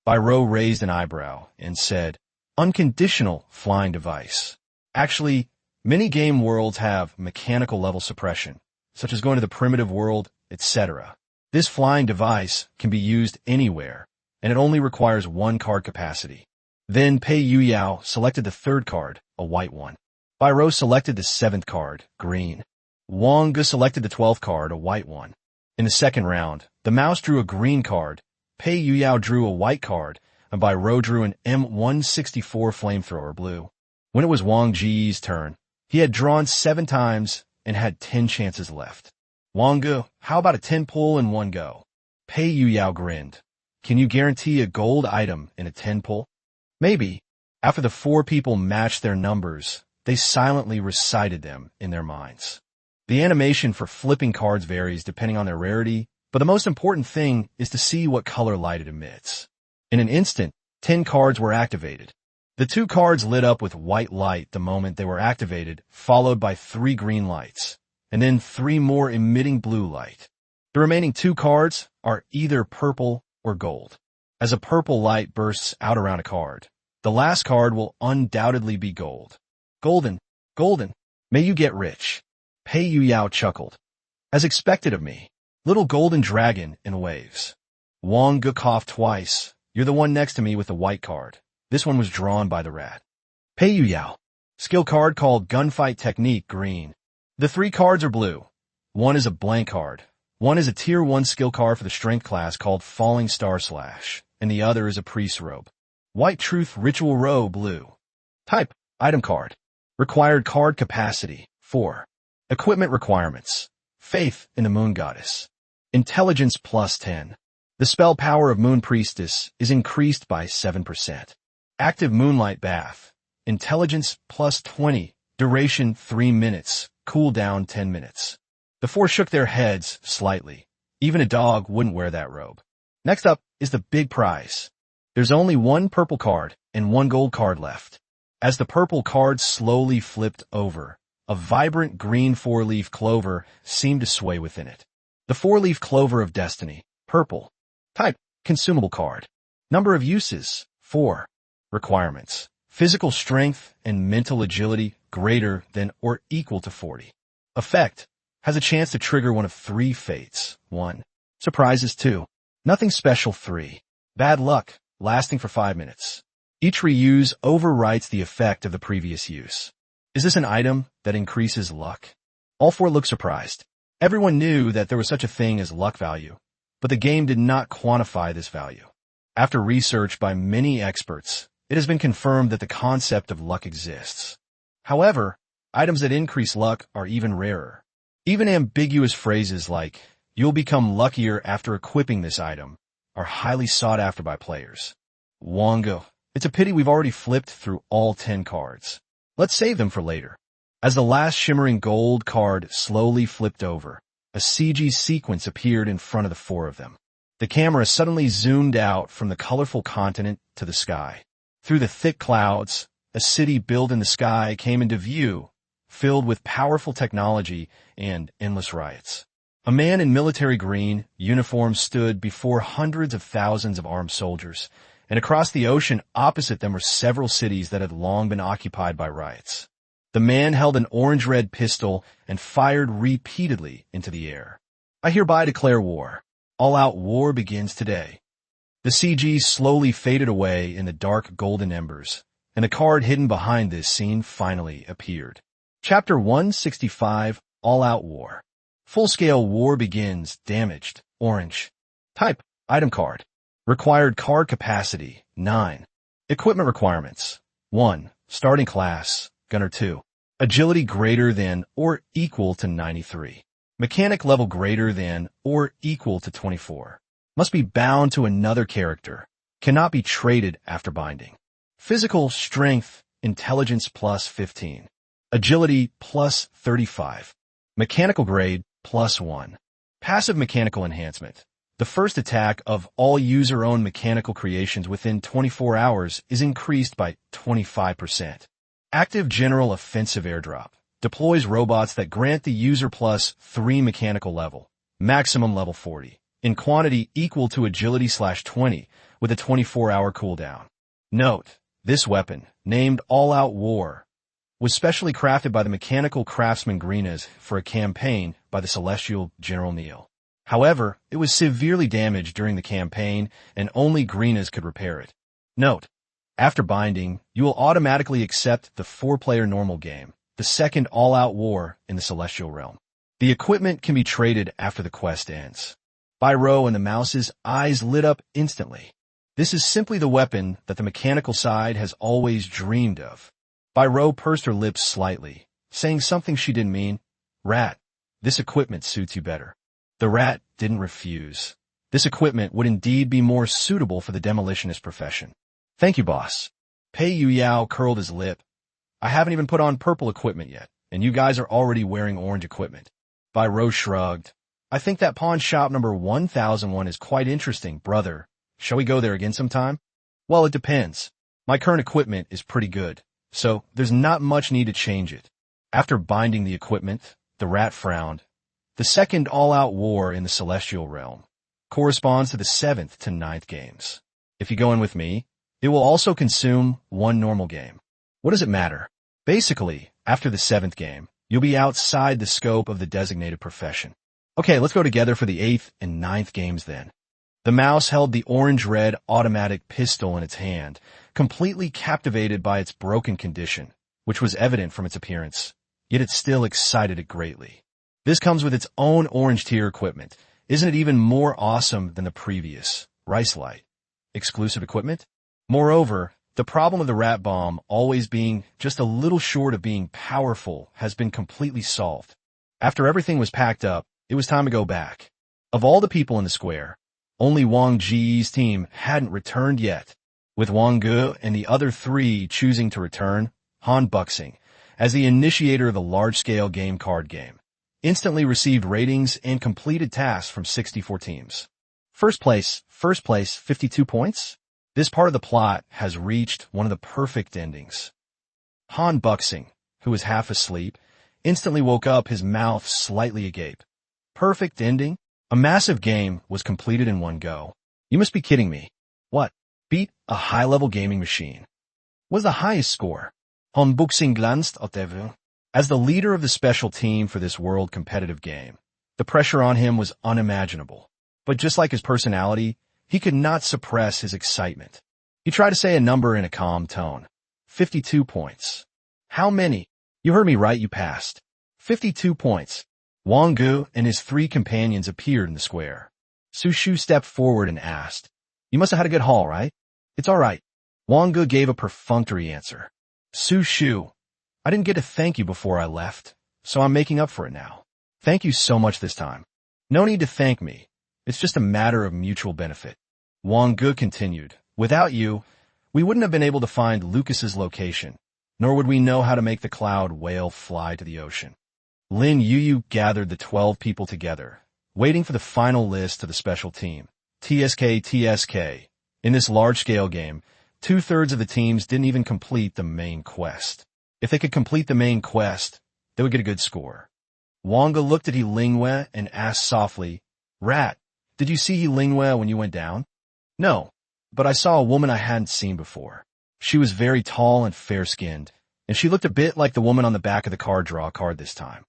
By Row raised an eyebrow and said, unconditional flying device. Actually, many game worlds have mechanical level suppression, such as going to the primitive world, etc. This flying device can be used anywhere, and it only requires 1 card capacity. Then Pei Yuyao selected the 3rd card, a white one. Bai Rou selected the 7th card, green. Wang Ge selected the 12th card, a white one. In the second round, the mouse drew a green card, Pei Yuyao drew a white card, and Bai Rou drew an M164 flamethrower blue. When it was Wang Ge's turn, he had drawn 7 times and had 10 chances left. Wang Ge, how about a 10 pull in 1 go? Pei Yuyao grinned. Can you guarantee a gold item in a 10 pull? Maybe. After the 4 people matched their numbers, they silently recited them in their minds. The animation for flipping cards varies depending on their rarity, but the most important thing is to see what color light it emits. In an instant, 10 cards were activated. The 2 cards lit up with white light the moment they were activated, followed by 3 green lights, and then 3 more emitting blue light. The remaining 2 cards are either purple or gold. As a purple light bursts out around a card, the last card will undoubtedly be gold. Golden, golden, may you get rich. Pei Yuyao chuckled. As expected of me, little golden dragon in waves. Wang Ge coughed twice. You're the one next to me with the white card. This one was drawn by the rat. Pei Yuyao. Skill card called Gunfight Technique, green. The 3 cards are blue. One is a blank card. One is a tier 1 skill card for the strength class called Falling Star Slash, and the other is a priest robe. White Truth Ritual Robe, blue. Type, item card. Required card capacity, 4. Equipment requirements. Faith in the Moon Goddess. Intelligence +10. The spell power of Moon Priestess is increased by 7%. Active Moonlight Bath. Intelligence +20. Duration 3 minutes. Cooldown 10 minutes. The 4 shook their heads slightly. Even a dog wouldn't wear that robe. Next up is the big prize. There's only 1 purple card and 1 gold card left. As the purple card slowly flipped over, a vibrant green 4-leaf clover seemed to sway within it. The 4-leaf clover of destiny, purple. Type, consumable card. Number of uses, 4. Requirements, Physical strength and mental agility greater than or equal to 40. Effect has a chance to trigger one of 3 fates. 1. Surprises. 2. Nothing special. 3. Bad luck, lasting for 5 minutes. Each reuse overwrites the effect of the previous use. Is this an item that increases luck? All 4 look surprised. Everyone knew that there was such a thing as luck value, but the game did not quantify this value. After research by many experts, it has been confirmed that the concept of luck exists. However, items that increase luck are even rarer. Even ambiguous phrases like, "You'll become luckier after equipping this item," are highly sought after by players. Wang Ge. It's a pity we've already flipped through all 10 cards. Let's save them for later. As the last shimmering gold card slowly flipped over, a CG sequence appeared in front of the 4 of them. The camera suddenly zoomed out from the colorful continent to the sky. Through the thick clouds, a city built in the sky came into view, filled with powerful technology and endless riots. A man in military green uniform stood before hundreds of thousands of armed soldiers, and across the ocean opposite them were several cities that had long been occupied by riots. The man held an orange-red pistol and fired repeatedly into the air. "I hereby declare war. All-out war begins today." The CG slowly faded away in the dark golden embers, and the card hidden behind this scene finally appeared. Chapter 165, All-Out War. Full-scale war begins. Damaged. Orange. Type, item card. Required card capacity, 9. Equipment requirements, 1. Starting class, Gunner 2. Agility greater than or equal to 93. Mechanic level greater than or equal to 24. Must be bound to another character. Cannot be traded after binding. Physical strength, intelligence plus 15. Agility plus 35. Mechanical grade plus 1. Passive mechanical enhancement. The first attack of all user-owned mechanical creations within 24 hours is increased by 25%. Active General Offensive Airdrop. Deploys robots that grant the user plus 3 mechanical level, maximum level 40, in quantity equal to agility/20 with a 24-hour cooldown. Note, this weapon, named All-Out War, was specially crafted by the mechanical craftsman Greenas for a campaign by the celestial General Neil. However, it was severely damaged during the campaign, and only Greenas could repair it. Note, after binding, you will automatically accept the 4-player normal game, the second all-out war in the Celestial Realm. The equipment can be traded after the quest ends. Byro and the mouse's eyes lit up instantly. This is simply the weapon that the mechanical side has always dreamed of. Byro pursed her lips slightly, saying something she didn't mean. "Rat, this equipment suits you better." The rat didn't refuse. This equipment would indeed be more suitable for the demolitionist profession. "Thank you, boss." Pei Yu Yao curled his lip. "I haven't even put on purple equipment yet, and you guys are already wearing orange equipment." Byro shrugged. "I think that pawn shop number 1001 is quite interesting, brother. Shall we go there again sometime?" "Well, it depends. My current equipment is pretty good, so there's not much need to change it." After binding the equipment, the rat frowned. The second all-out war in the Celestial Realm corresponds to the 7th to 9th games. If you go in with me, it will also consume 1 normal game. What does it matter? Basically, after the 7th game, you'll be outside the scope of the designated profession. Okay, let's go together for the 8th and 9th games then. The mouse held the orange-red automatic pistol in its hand, completely captivated by its broken condition, which was evident from its appearance, yet it still excited it greatly. This comes with its own orange tier equipment. Isn't it even more awesome than the previous, Rice Light? Exclusive equipment? Moreover, the problem of the rat bomb always being just a little short of being powerful has been completely solved. After everything was packed up, it was time to go back. Of all the people in the square, only Wang Ge's team hadn't returned yet, with Wang Ge and the other 3 choosing to return. Han Buxing, as the initiator of the large-scale game card game, instantly received ratings and completed tasks from 64 teams. First place, 52 points? This part of the plot has reached one of the perfect endings. Han Buxing, who was half asleep, instantly woke up, his mouth slightly agape. Perfect ending? A massive game was completed in one go. You must be kidding me. What? Beat a high-level gaming machine. was the highest score. Boxing glanced at Devil. As the leader of the special team for this world competitive game, the pressure on him was unimaginable. But just like his personality, he could not suppress his excitement. He tried to say a number in a calm tone. 52 points. How many? You heard me right, you passed. 52 points. Wang Ge and his 3 companions appeared in the square. Su Shu stepped forward and asked, "You must have had a good haul, right?" "It's all right." Wang Ge gave a perfunctory answer. "Su Shu, I didn't get to thank you before I left, so I'm making up for it now. Thank you so much this time." "No need to thank me. It's just a matter of mutual benefit." Wang Ge continued, "Without you, we wouldn't have been able to find Lucas's location, nor would we know how to make the cloud whale fly to the ocean." Lin Yu gathered the 12 people together, waiting for the final list to the special team. TSK. In this large-scale game, 2/3 of the teams didn't even complete the main quest. If they could complete the main quest, they would get a good score. Wang Ge looked at He Lingwei and asked softly, "Rat, did you see He Lingwei when you went down?" "No, but I saw a woman I hadn't seen before. She was very tall and fair-skinned, and she looked a bit like the woman on the back of the card draw card this time."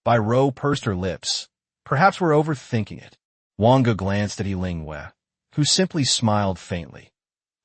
Bai Rou pursed her lips. "Perhaps we're overthinking it." Wang Ge glanced at He Lingwei, who simply smiled faintly.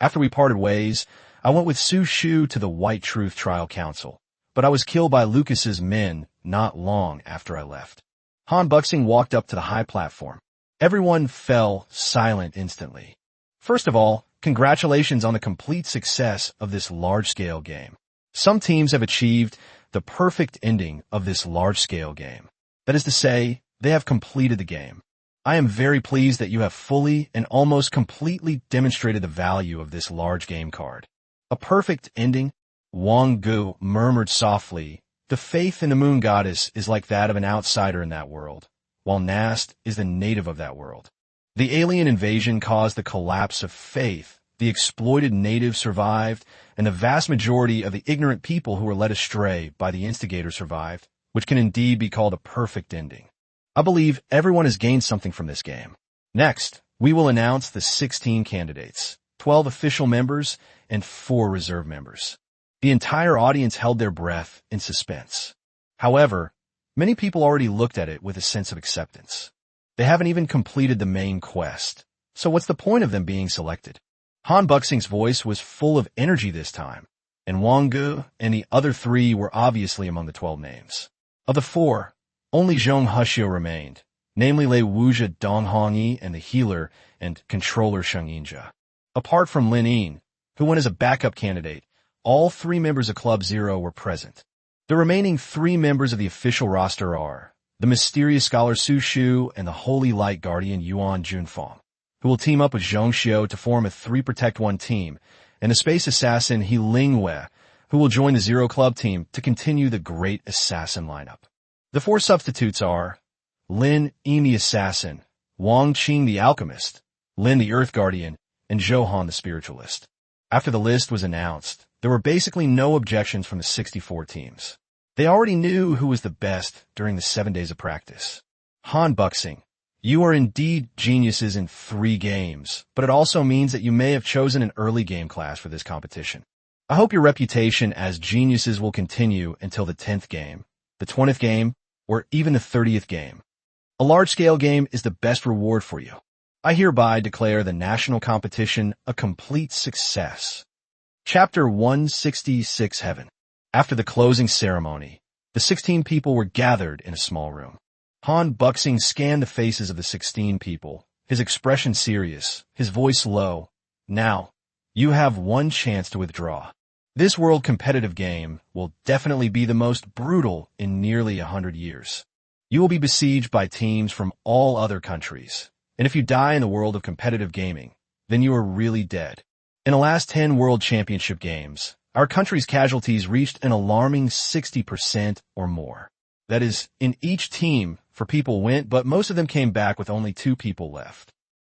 "After we parted ways, I went with Su Shu to the White Truth Trial Council, but I was killed by Lucas's men not long after I left." Han Buxing walked up to the high platform. Everyone fell silent instantly. "First of all, congratulations on the complete success of this large-scale game. Some teams have achieved the perfect ending of this large-scale game. That is to say, they have completed the game. I am very pleased that you have fully and almost completely demonstrated the value of this large game card." "A perfect ending?" Wang Ge murmured softly. "The faith in the moon goddess is like that of an outsider in that world, while Nast is the native of that world. The alien invasion caused the collapse of faith, the exploited natives survived, and the vast majority of the ignorant people who were led astray by the instigator survived, which can indeed be called a perfect ending. I believe everyone has gained something from this game. Next, we will announce the 16 candidates, 12 official members, and 4 reserve members." The entire audience held their breath in suspense. However, many people already looked at it with a sense of acceptance. They haven't even completed the main quest, so what's the point of them being selected? Han Buxing's voice was full of energy this time, and Wang Ge and the other 3 were obviously among the 12 names. Of the 4, only Zhong Huxiu remained, namely Lei Wuzhe Donghongyi and the healer and controller Sheng Yinjia. Apart from Lin Yin, who went as a backup candidate, all 3 members of Club Zero were present. The remaining 3 members of the official roster are the mysterious scholar Su Shu and the holy light guardian Yuan Junfeng, who will team up with Zhong Xiu to form a 3-Protect-1 team, and the space assassin He Lingwei, who will join the Zero Club team to continue the great assassin lineup. The 4 substitutes are Lin Yin the assassin, Wang Qing the alchemist, Lin the earth guardian, and Zhou Han the spiritualist. After the list was announced, there were basically no objections from the 64 teams. They already knew who was the best during the 7 days of practice. Han Buxing, you are indeed geniuses in 3 games, but it also means that you may have chosen an early game class for this competition. I hope your reputation as geniuses will continue until the 10th game, the 20th game, or even the 30th game. A large-scale game is the best reward for you. I hereby declare the national competition a complete success. Chapter 166 Heaven. After the closing ceremony, the 16 people were gathered in a small room. Han Buxing scanned the faces of the 16 people, his expression serious, his voice low. "Now, you have one chance to withdraw. This world competitive game will definitely be the most brutal in nearly 100 years. You will be besieged by teams from all other countries, and if you die in the world of competitive gaming, then you are really dead. In the last 10 World Championship games, our country's casualties reached an alarming 60% or more. That is, in each team, 4 people went, but most of them came back with only 2 people left."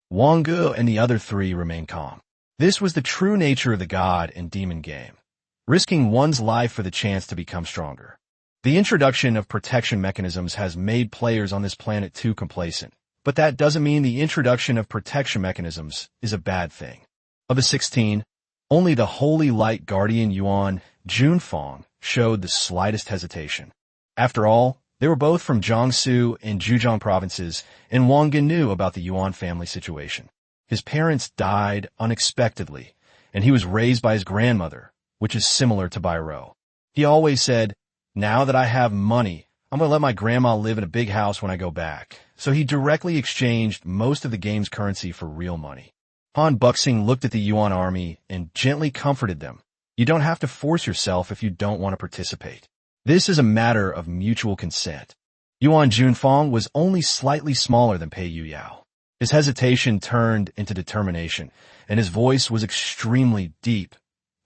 Wang Ge and the other 3 remained calm. This was the true nature of the god and demon game, risking one's life for the chance to become stronger. The introduction of protection mechanisms has made players on this planet too complacent, but that doesn't mean the introduction of protection mechanisms is a bad thing. Of the 16, Only the holy light guardian Yuan Junfeng showed the slightest hesitation. After all, they were both from Jiangsu and Zhejiang provinces, and Wang Ge knew about the Yuan family situation. His parents died unexpectedly, and he was raised by his grandmother, which is similar to Bai Rou. He always said, "Now that I have money, I'm going to let my grandma live in a big house when I go back." So he directly exchanged most of the game's currency for real money. Han Buxing looked at the Yuan army and gently comforted them. You don't have to force yourself if you don't want to participate. This is a matter of mutual consent. Yuan Junfeng was only slightly smaller than Pei Yuyao. His hesitation turned into determination, and his voice was extremely deep.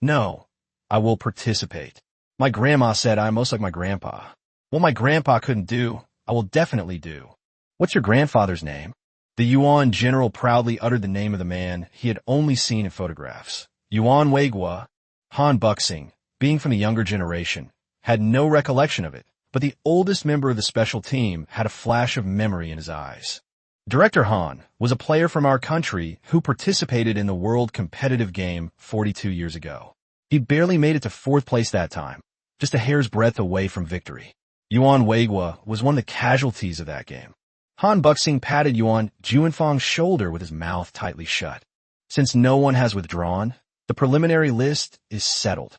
"No, I will participate. My grandma said I'm most like my grandpa. What my grandpa couldn't do, I will definitely do." "What's your grandfather's name?" The Yuan general proudly uttered the name of the man he had only seen in photographs. Yuan Weigua. Han Buxing, being from the younger generation, had no recollection of it, but the oldest member of the special team had a flash of memory in his eyes. Director Han was a player from our country who participated in the world competitive game 42 years ago. He barely made it to 4th place that time, just a hair's breadth away from victory. Yuan Weigua was one of the casualties of that game. Han Buxing patted Yuan Junfeng's shoulder with his mouth tightly shut. "Since no one has withdrawn, the preliminary list is settled.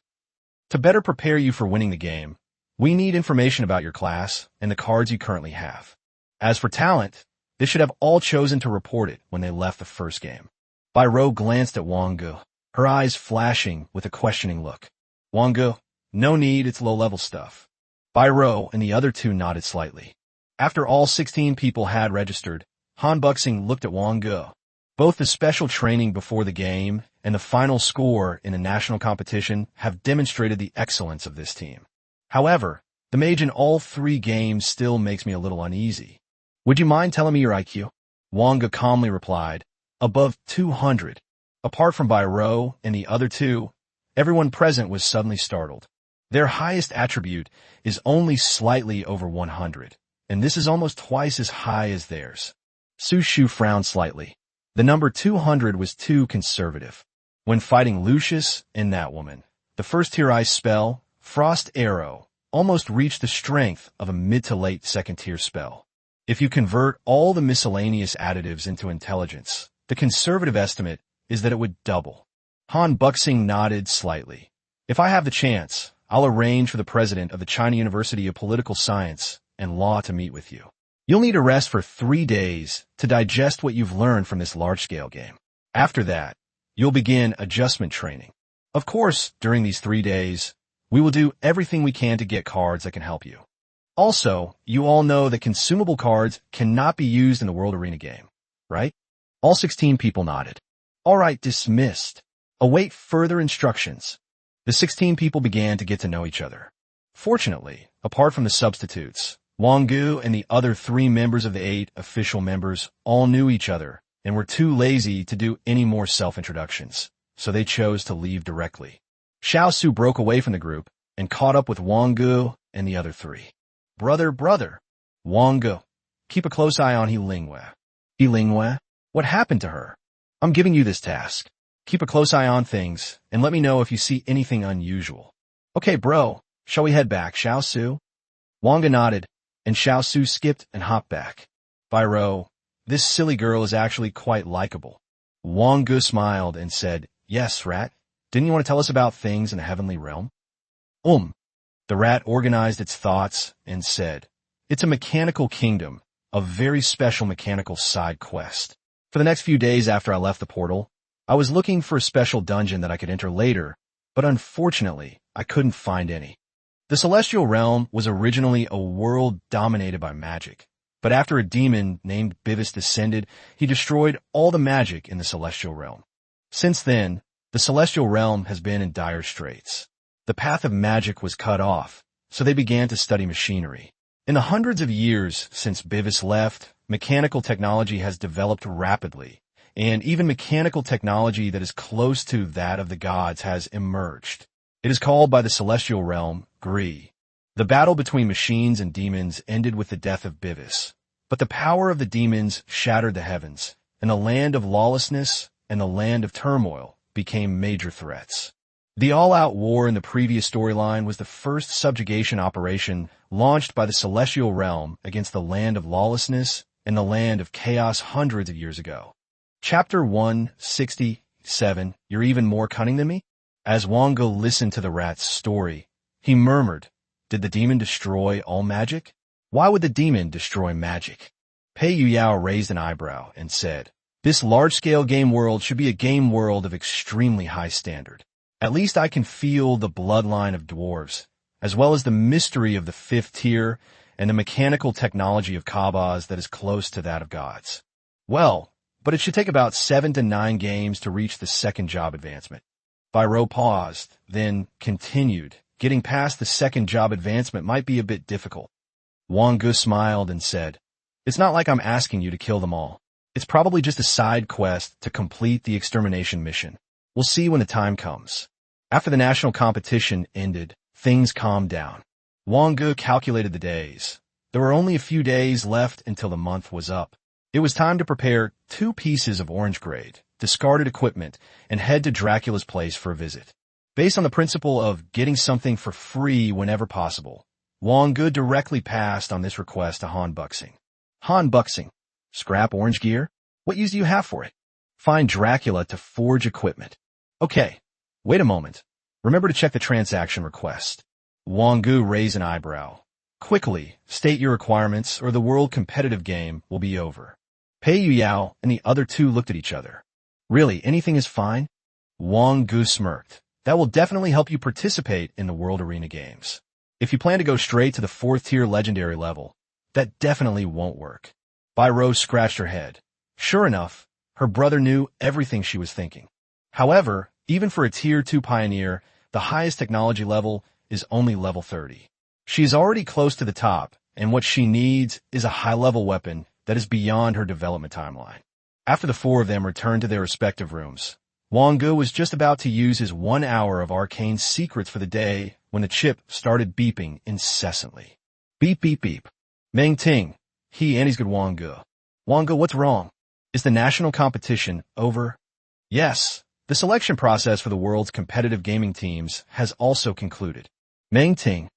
To better prepare you for winning the game, we need information about your class and the cards you currently have. As for talent, they should have all chosen to report it when they left the first game." Bai Rou glanced at Wang Ge, her eyes flashing with a questioning look. "Wang Ge, no need, it's low-level stuff." Bai Rou and the other two nodded slightly. After all 16 people had registered, Han Buxing looked at Wang Ge. Both the special training before the game and the final score in the national competition have demonstrated the excellence of this team. However, the Mage in all 3 games still makes me a little uneasy. "Would you mind telling me your IQ?" Wang Ge calmly replied, "Above 200. Apart from Bai Rou and the other two, everyone present was suddenly startled. Their highest attribute is only slightly over 100. And this is almost twice as high as theirs." Su Shu frowned slightly. The number 200 was too conservative. When fighting Lucius and that woman, the first-tier ice spell, Frost Arrow, almost reached the strength of a mid to late second-tier spell. If you convert all the miscellaneous additives into intelligence, the conservative estimate is that it would double. Han Buxing nodded slightly. "If I have the chance, I'll arrange for the president of the China University of Political Science and Law to meet with you. You'll need a rest for 3 days to digest what you've learned from this large-scale game. After that, you'll begin adjustment training. Of course, during these 3 days, we will do everything we can to get cards that can help you. Also, you all know that consumable cards cannot be used in the World Arena game, right?" All 16 people nodded. "All right, dismissed. Await further instructions." The 16 people began to get to know each other. Fortunately, apart from the substitutes, Wang Ge and the other 3 members of the 8 official members all knew each other and were too lazy to do any more self-introductions, so they chose to leave directly. Xiao Su broke away from the group and caught up with Wang Ge and the other 3. Brother. Wang Ge, keep a close eye on He Lingwei." "He Lingwei? What happened to her?" "I'm giving you this task. Keep a close eye on things and let me know if you see anything unusual." "Okay, bro. Shall we head back, Xiao Su?" Wang Ge nodded, and Xiao Su skipped and hopped back. "Bai Rou, this silly girl is actually quite likable." Wang Ge smiled and said, "Yes, Rat. Didn't you want to tell us about things in the heavenly realm?" The rat organized its thoughts and said, "It's a mechanical kingdom, a very special mechanical side quest. For the next few days after I left the portal, I was looking for a special dungeon that I could enter later, but unfortunately, I couldn't find any. The Celestial Realm was originally a world dominated by magic, but after a demon named Bivis descended, he destroyed all the magic in the Celestial Realm. Since then, the Celestial Realm has been in dire straits. The path of magic was cut off, so they began to study machinery. In the hundreds of years since Bivis left, mechanical technology has developed rapidly, and even mechanical technology that is close to that of the gods has emerged. It is called by the Celestial Realm Gree. The battle between machines and demons ended with the death of Bivis, but the power of the demons shattered the heavens, and the land of lawlessness and the land of turmoil became major threats. The all-out war in the previous storyline was the first subjugation operation launched by the Celestial Realm against the Land of Lawlessness and the Land of Chaos hundreds of years ago. Chapter 167, You're even more cunning than me? As Wang Ge listened to the rat's story, he murmured, Did the demon destroy all magic? Why would the demon destroy magic? Pei Yuyao raised an eyebrow and said, This large-scale game world should be a game world of extremely high standard. At least I can feel the bloodline of dwarves, as well as the mystery of the fifth tier and the mechanical technology of Kabas that is close to that of gods. Well, but it should take about 7 to 9 games to reach the second job advancement. Biro paused, then continued. Getting past the second job advancement might be a bit difficult. Wang Ge smiled and said, It's not like I'm asking you to kill them all. It's probably just a side quest to complete the extermination mission. We'll see when the time comes. After the national competition ended, things calmed down. Wang Ge calculated the days. There were only a few days left until the month was up. It was time to prepare 2 pieces of orange grade, discarded equipment, and head to Dracula's place for a visit. Based on the principle of getting something for free whenever possible, Wang Ge directly passed on this request to Han Buxing. Han Buxing, scrap orange gear? What use do you have for it? Find Dracula to forge equipment. Okay, wait a moment. Remember to check the transaction request. Wang Ge raised an eyebrow. Quickly, state your requirements or the world competitive game will be over. Pei Yuyao and the other 2 looked at each other. Really, anything is fine? Wang Ge smirked. That will definitely help you participate in the World Arena games. If you plan to go straight to the 4th tier legendary level, that definitely won't work. Biro scratched her head. Sure enough, her brother knew everything she was thinking. However, even for a Tier 2 pioneer, the highest technology level is only level 30. She is already close to the top, and what she needs is a high-level weapon that is beyond her development timeline. After the 4 of them returned to their respective rooms, Wang Ge was just about to use his 1 hour of arcane secrets for the day when the chip started beeping incessantly. Beep, beep, beep. Meng Ting. He and he's good Wang Ge. Wang Ge, what's wrong? Is the national competition over? Yes. The selection process for the world's competitive gaming teams has also concluded. Meng Ting.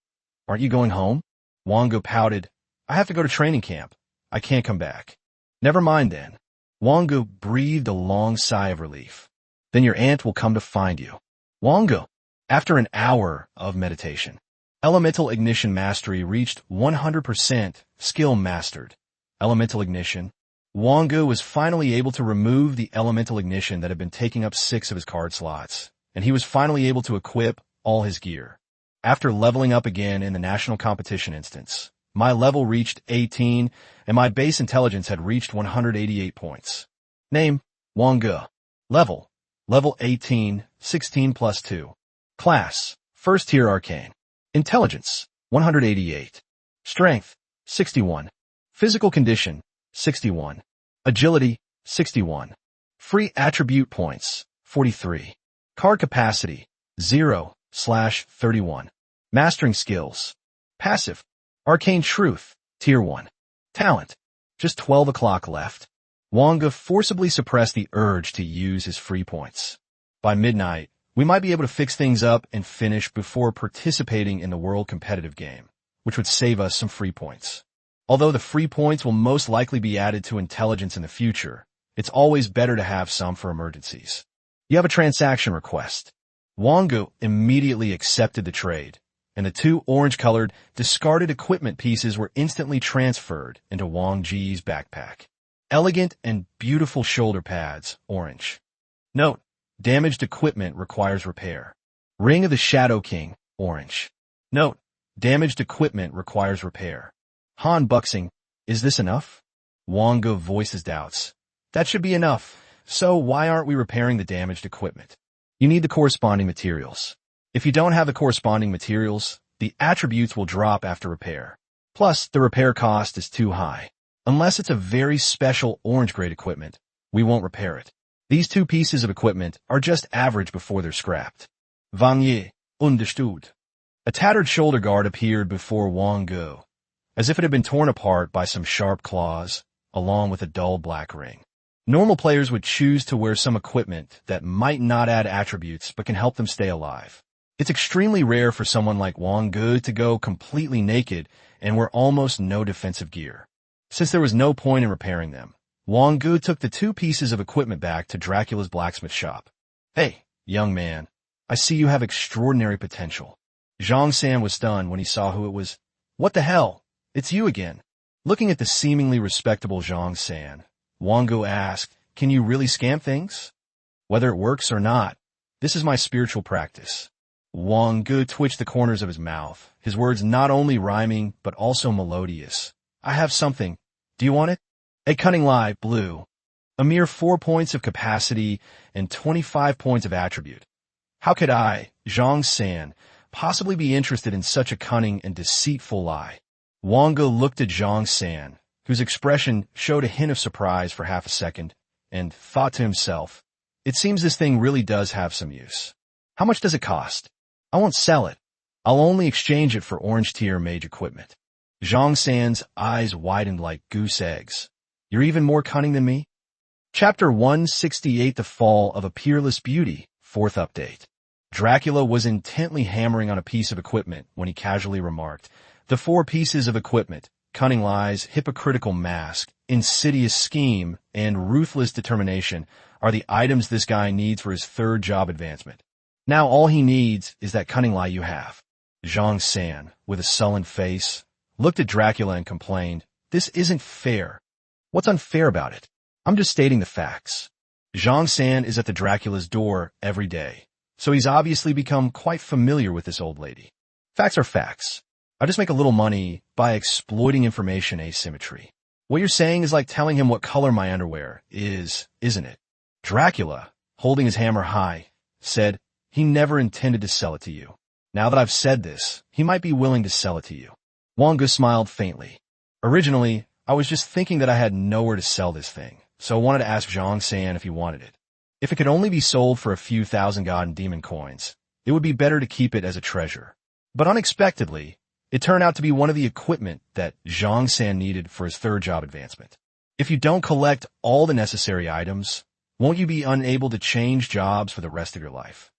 Aren't you going home? Wang Ge pouted. I have to go to training camp. I can't come back. Never mind then. Wang Ge breathed a long sigh of relief. Then your aunt will come to find you. Wang Ge. After an hour of meditation, Elemental Ignition Mastery reached 100% skill mastered. Elemental Ignition. Wang Ge was finally able to remove the Elemental Ignition that had been taking up 6 of his card slots, and he was finally able to equip all his gear. After leveling up again in the national competition instance, my level reached 18, and my base intelligence had reached 188 points. Name, Wang Ge. Level 18, 16 plus 2. Class, 1st tier arcane. Intelligence, 188. Strength, 61. Physical condition, 61. Agility, 61. Free attribute points, 43. Card capacity, 0/31. Mastering skills. Passive. Arcane Truth, Tier 1. Talent. Just 12 o'clock left. Wang Ge forcibly suppressed the urge to use his free points. By midnight, we might be able to fix things up and finish before participating in the world competitive game, which would save us some free points. Although the free points will most likely be added to intelligence in the future, it's always better to have some for emergencies. You have a transaction request. Wang Ge immediately accepted the trade, and the 2 orange-colored, discarded equipment pieces were instantly transferred into Wang Ge's backpack. Elegant and beautiful shoulder pads, orange. Note, damaged equipment requires repair. Ring of the Shadow King, orange. Note, damaged equipment requires repair. Han Buxing, is this enough? Wang Ge voiced his doubts. That should be enough, so why aren't we repairing the damaged equipment? You need the corresponding materials. If you don't have the corresponding materials, the attributes will drop after repair. Plus, the repair cost is too high. Unless it's a very special orange-grade equipment, we won't repair it. These 2 pieces of equipment are just average before they're scrapped. Wang Ge, understood. A tattered shoulder guard appeared before Wang Ge, as if it had been torn apart by some sharp claws, along with a dull black ring. Normal players would choose to wear some equipment that might not add attributes but can help them stay alive. It's extremely rare for someone like Wang Ge to go completely naked and wear almost no defensive gear. Since there was no point in repairing them, Wang Ge took the 2 pieces of equipment back to Dracula's blacksmith shop. "Hey, young man, I see you have extraordinary potential." Zhang San was stunned when he saw who it was. "What the hell? It's you again." Looking at the seemingly respectable Zhang San, Wang Ge asked, "Can you really scam things?" "Whether it works or not, this is my spiritual practice." Wang Ge twitched the corners of his mouth, his words not only rhyming but also melodious. "I have something. Do you want it?" A cunning lie, blue. A mere 4 points of capacity and 25 points of attribute. How could I, Zhang San, possibly be interested in such a cunning and deceitful lie? Wang Ge looked at Zhang San, whose expression showed a hint of surprise for half a second, and thought to himself, "It seems this thing really does have some use. How much does it cost? I won't sell it. I'll only exchange it for orange tier mage equipment." Zhang San's eyes widened like goose eggs. "You're even more cunning than me?" Chapter 168, The Fall of a Peerless Beauty, 4th update. Dracula was intently hammering on a piece of equipment when he casually remarked, "The 4 pieces of equipment, cunning lies, hypocritical mask, insidious scheme, and ruthless determination are the items this guy needs for his 3rd job advancement. Now all he needs is that cunning lie you have." Zhang San, with a sullen face, looked at Dracula and complained, "This isn't fair." "What's unfair about it? I'm just stating the facts." Zhang San is at the Dracula's door every day, so he's obviously become quite familiar with this old lady. Facts are facts. I just make a little money by exploiting information asymmetry. What you're saying is like telling him what color my underwear is, isn't it? Dracula, holding his hammer high, said he never intended to sell it to you. Now that I've said this, he might be willing to sell it to you. Wang Ge smiled faintly. "Originally, I was just thinking that I had nowhere to sell this thing, so I wanted to ask Zhang San if he wanted it. If it could only be sold for a few thousand god and demon coins, it would be better to keep it as a treasure. But unexpectedly, it turned out to be one of the equipment that Zhang San needed for his 3rd job advancement. If you don't collect all the necessary items, won't you be unable to change jobs for the rest of your life?"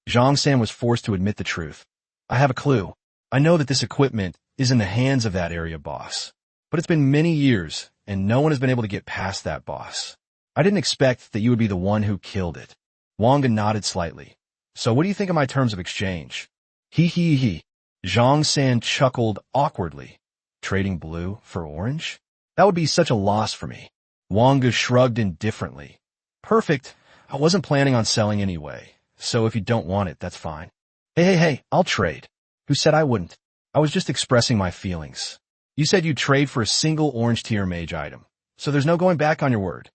Zhang San was forced to admit the truth. "I have a clue. I know that this equipment is in the hands of that area boss. But it's been many years, and no one has been able to get past that boss. I didn't expect that you would be the one who killed it." Wang Ge nodded slightly. "So what do you think of my terms of exchange?" He. Zhang San chuckled awkwardly. "Trading blue for orange? That would be such a loss for me." Wang Ge shrugged indifferently. "Perfect. I wasn't planning on selling anyway, so if you don't want it, that's fine." Hey, I'll trade." "Who said I wouldn't? I was just expressing my feelings. You said you'd trade for a single orange tier mage item, so there's no going back on your word."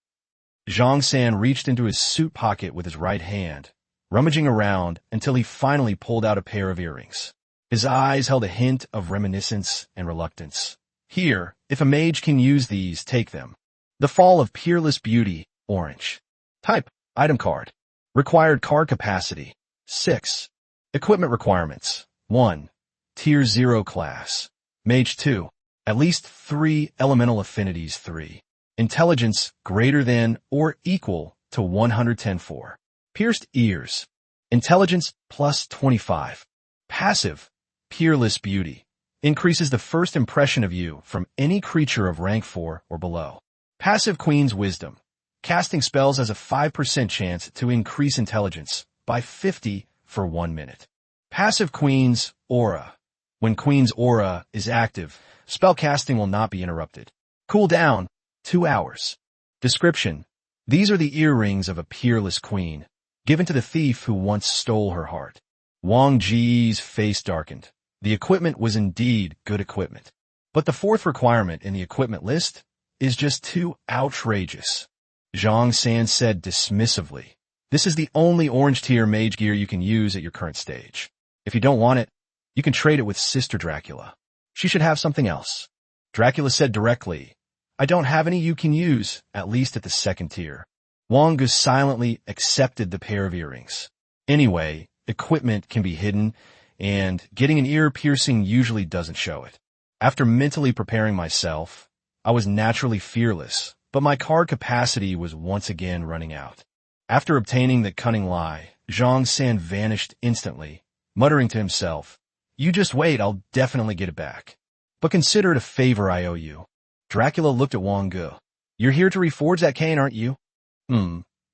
Zhang San reached into his suit pocket with his right hand, rummaging around until he finally pulled out a pair of earrings. His eyes held a hint of reminiscence and reluctance. "Here, if a mage can use these, take them. The Fall of Peerless Beauty, orange. Type, item card. Required card capacity, 6. Equipment requirements, 1. Tier 0 class. Mage 2. At least 3 elemental affinities 3. Intelligence greater than or equal to 110-4. Pierced ears. Intelligence plus 25. Passive, Peerless Beauty. Increases the first impression of you from any creature of rank 4 or below. Passive Queen's Wisdom. Casting spells has a 5% chance to increase intelligence by 50 for 1 minute. Passive Queen's Aura. When Queen's Aura is active, spell casting will not be interrupted. Cooldown, 2 hours. Description. These are the earrings of a peerless queen, given to the thief who once stole her heart. Wang Ge's face darkened. The equipment was indeed good equipment. But the 4th requirement in the equipment list is just too outrageous. Zhang San said dismissively, "This is the only orange tier mage gear you can use at your current stage. If you don't want it, you can trade it with Sister Dracula. She should have something else." Dracula said directly, "I don't have any you can use, at least at the 2nd tier." Wang Ge silently accepted the pair of earrings. Anyway, equipment can be hidden, and getting an ear piercing usually doesn't show it. After mentally preparing myself, I was naturally fearless, but my card capacity was once again running out. After obtaining the cunning lie, Zhang San vanished instantly, muttering to himself, "You just wait, I'll definitely get it back. But consider it a favor I owe you." Dracula looked at Wang Ge. "You're here to reforge that cane, aren't you?"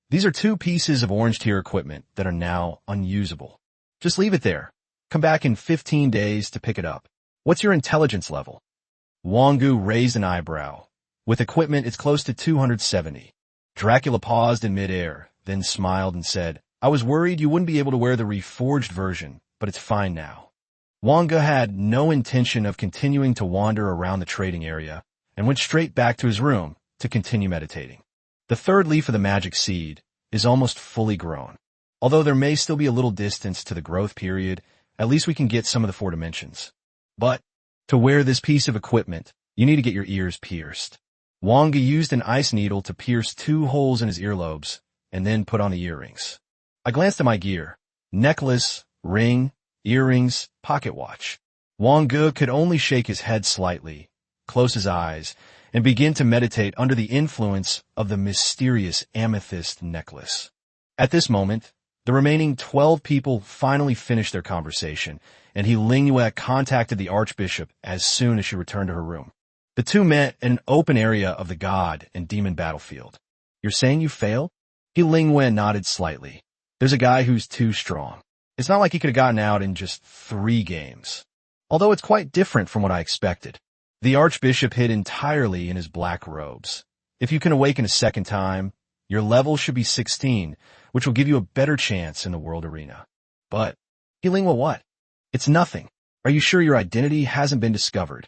These are 2 pieces of orange tier equipment that are now unusable. Just leave it there. Come back in 15 days to pick it up. What's your intelligence level?" Wang Ge raised an eyebrow. "With equipment, it's close to 270. Dracula paused in midair, then smiled and said, "I was worried you wouldn't be able to wear the reforged version, but it's fine now." Wang Ge had no intention of continuing to wander around the trading area and went straight back to his room to continue meditating. The 3rd leaf of the magic seed is almost fully grown. Although there may still be a little distance to the growth period, at least we can get some of the 4 dimensions. But to wear this piece of equipment, you need to get your ears pierced. Wang Ge used an ice needle to pierce 2 holes in his earlobes and then put on the earrings. I glanced at my gear: necklace, ring, earrings, pocket watch. Wang Ge could only shake his head slightly, close his eyes, and begin to meditate under the influence of the mysterious amethyst necklace. At this moment, the remaining 12 people finally finished their conversation, and Lingyue contacted the Archbishop as soon as she returned to her room. The 2 met in an open area of the god and demon battlefield. "You're saying you failed?" Lingyue nodded slightly. "There's a guy who's too strong. It's not like he could have gotten out in just 3 games. Although it's quite different from what I expected." The Archbishop hid entirely in his black robes. "If you can awaken a 2nd time, your level should be 16, which will give you a better chance in the world arena." "But, Lingyue, what?" "It's nothing. Are you sure your identity hasn't been discovered?"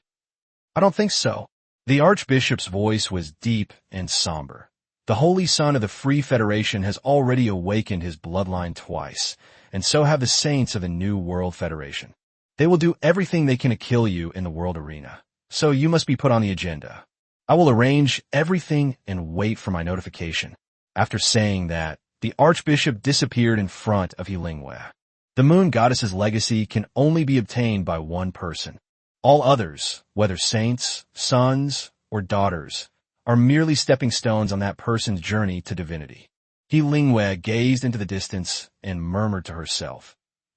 "I don't think so." The Archbishop's voice was deep and somber. "The Holy Son of the Free Federation has already awakened his bloodline twice, and so have the saints of the New World Federation. They will do everything they can to kill you in the world arena. So you must be put on the agenda. I will arrange everything and wait for my notification." After saying that, the Archbishop disappeared in front of Lingyue. The Moon Goddess's legacy can only be obtained by 1 person. All others, whether saints, sons, or daughters, are merely stepping stones on that person's journey to divinity. Lingyue gazed into the distance and murmured to herself,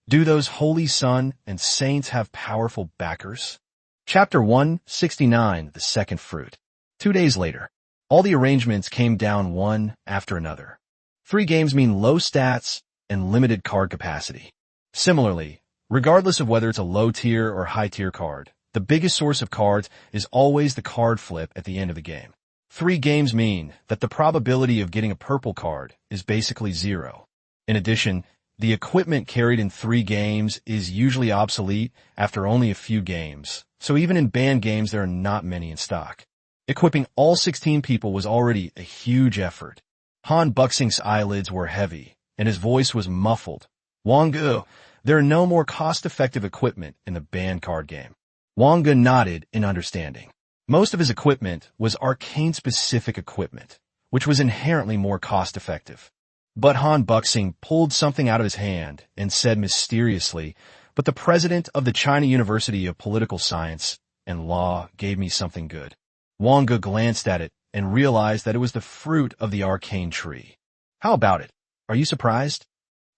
"Do those holy sun and saints have powerful backers?" Chapter 169, The Second Fruit. 2 days later, all the arrangements came down one after another. 3 games mean low stats and limited card capacity. Similarly, regardless of whether it's a low-tier or high-tier card, the biggest source of cards is always the card flip at the end of the game. 3 games mean that the probability of getting a purple card is basically 0. In addition, the equipment carried in 3 games is usually obsolete after only a few games, so even in banned games there are not many in stock. Equipping all 16 people was already a huge effort. Han Buxing's eyelids were heavy, and his voice was muffled. "Wang Ge, there are no more cost-effective equipment in the banned card game." Wang Ge nodded in understanding. Most of his equipment was arcane-specific equipment, which was inherently more cost-effective. But Han Buxing pulled something out of his hand and said mysteriously, "But the president of the China University of Political Science and Law gave me something good." Wang Ge glanced at it and realized that it was the fruit of the arcane tree. "How about it? Are you surprised?"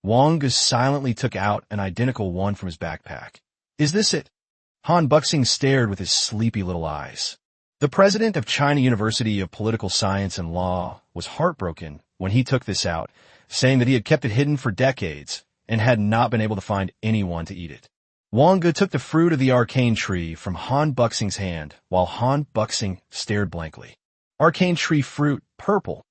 Wang Ge silently took out an identical one from his backpack. "Is this it?" Han Buxing stared with his sleepy little eyes. The president of China University of Political Science and Law was heartbroken when he took this out, saying that he had kept it hidden for decades and had not been able to find anyone to eat it. Wang Ge took the fruit of the arcane tree from Han Buxing's hand while Han Buxing stared blankly. Arcane tree fruit, purple.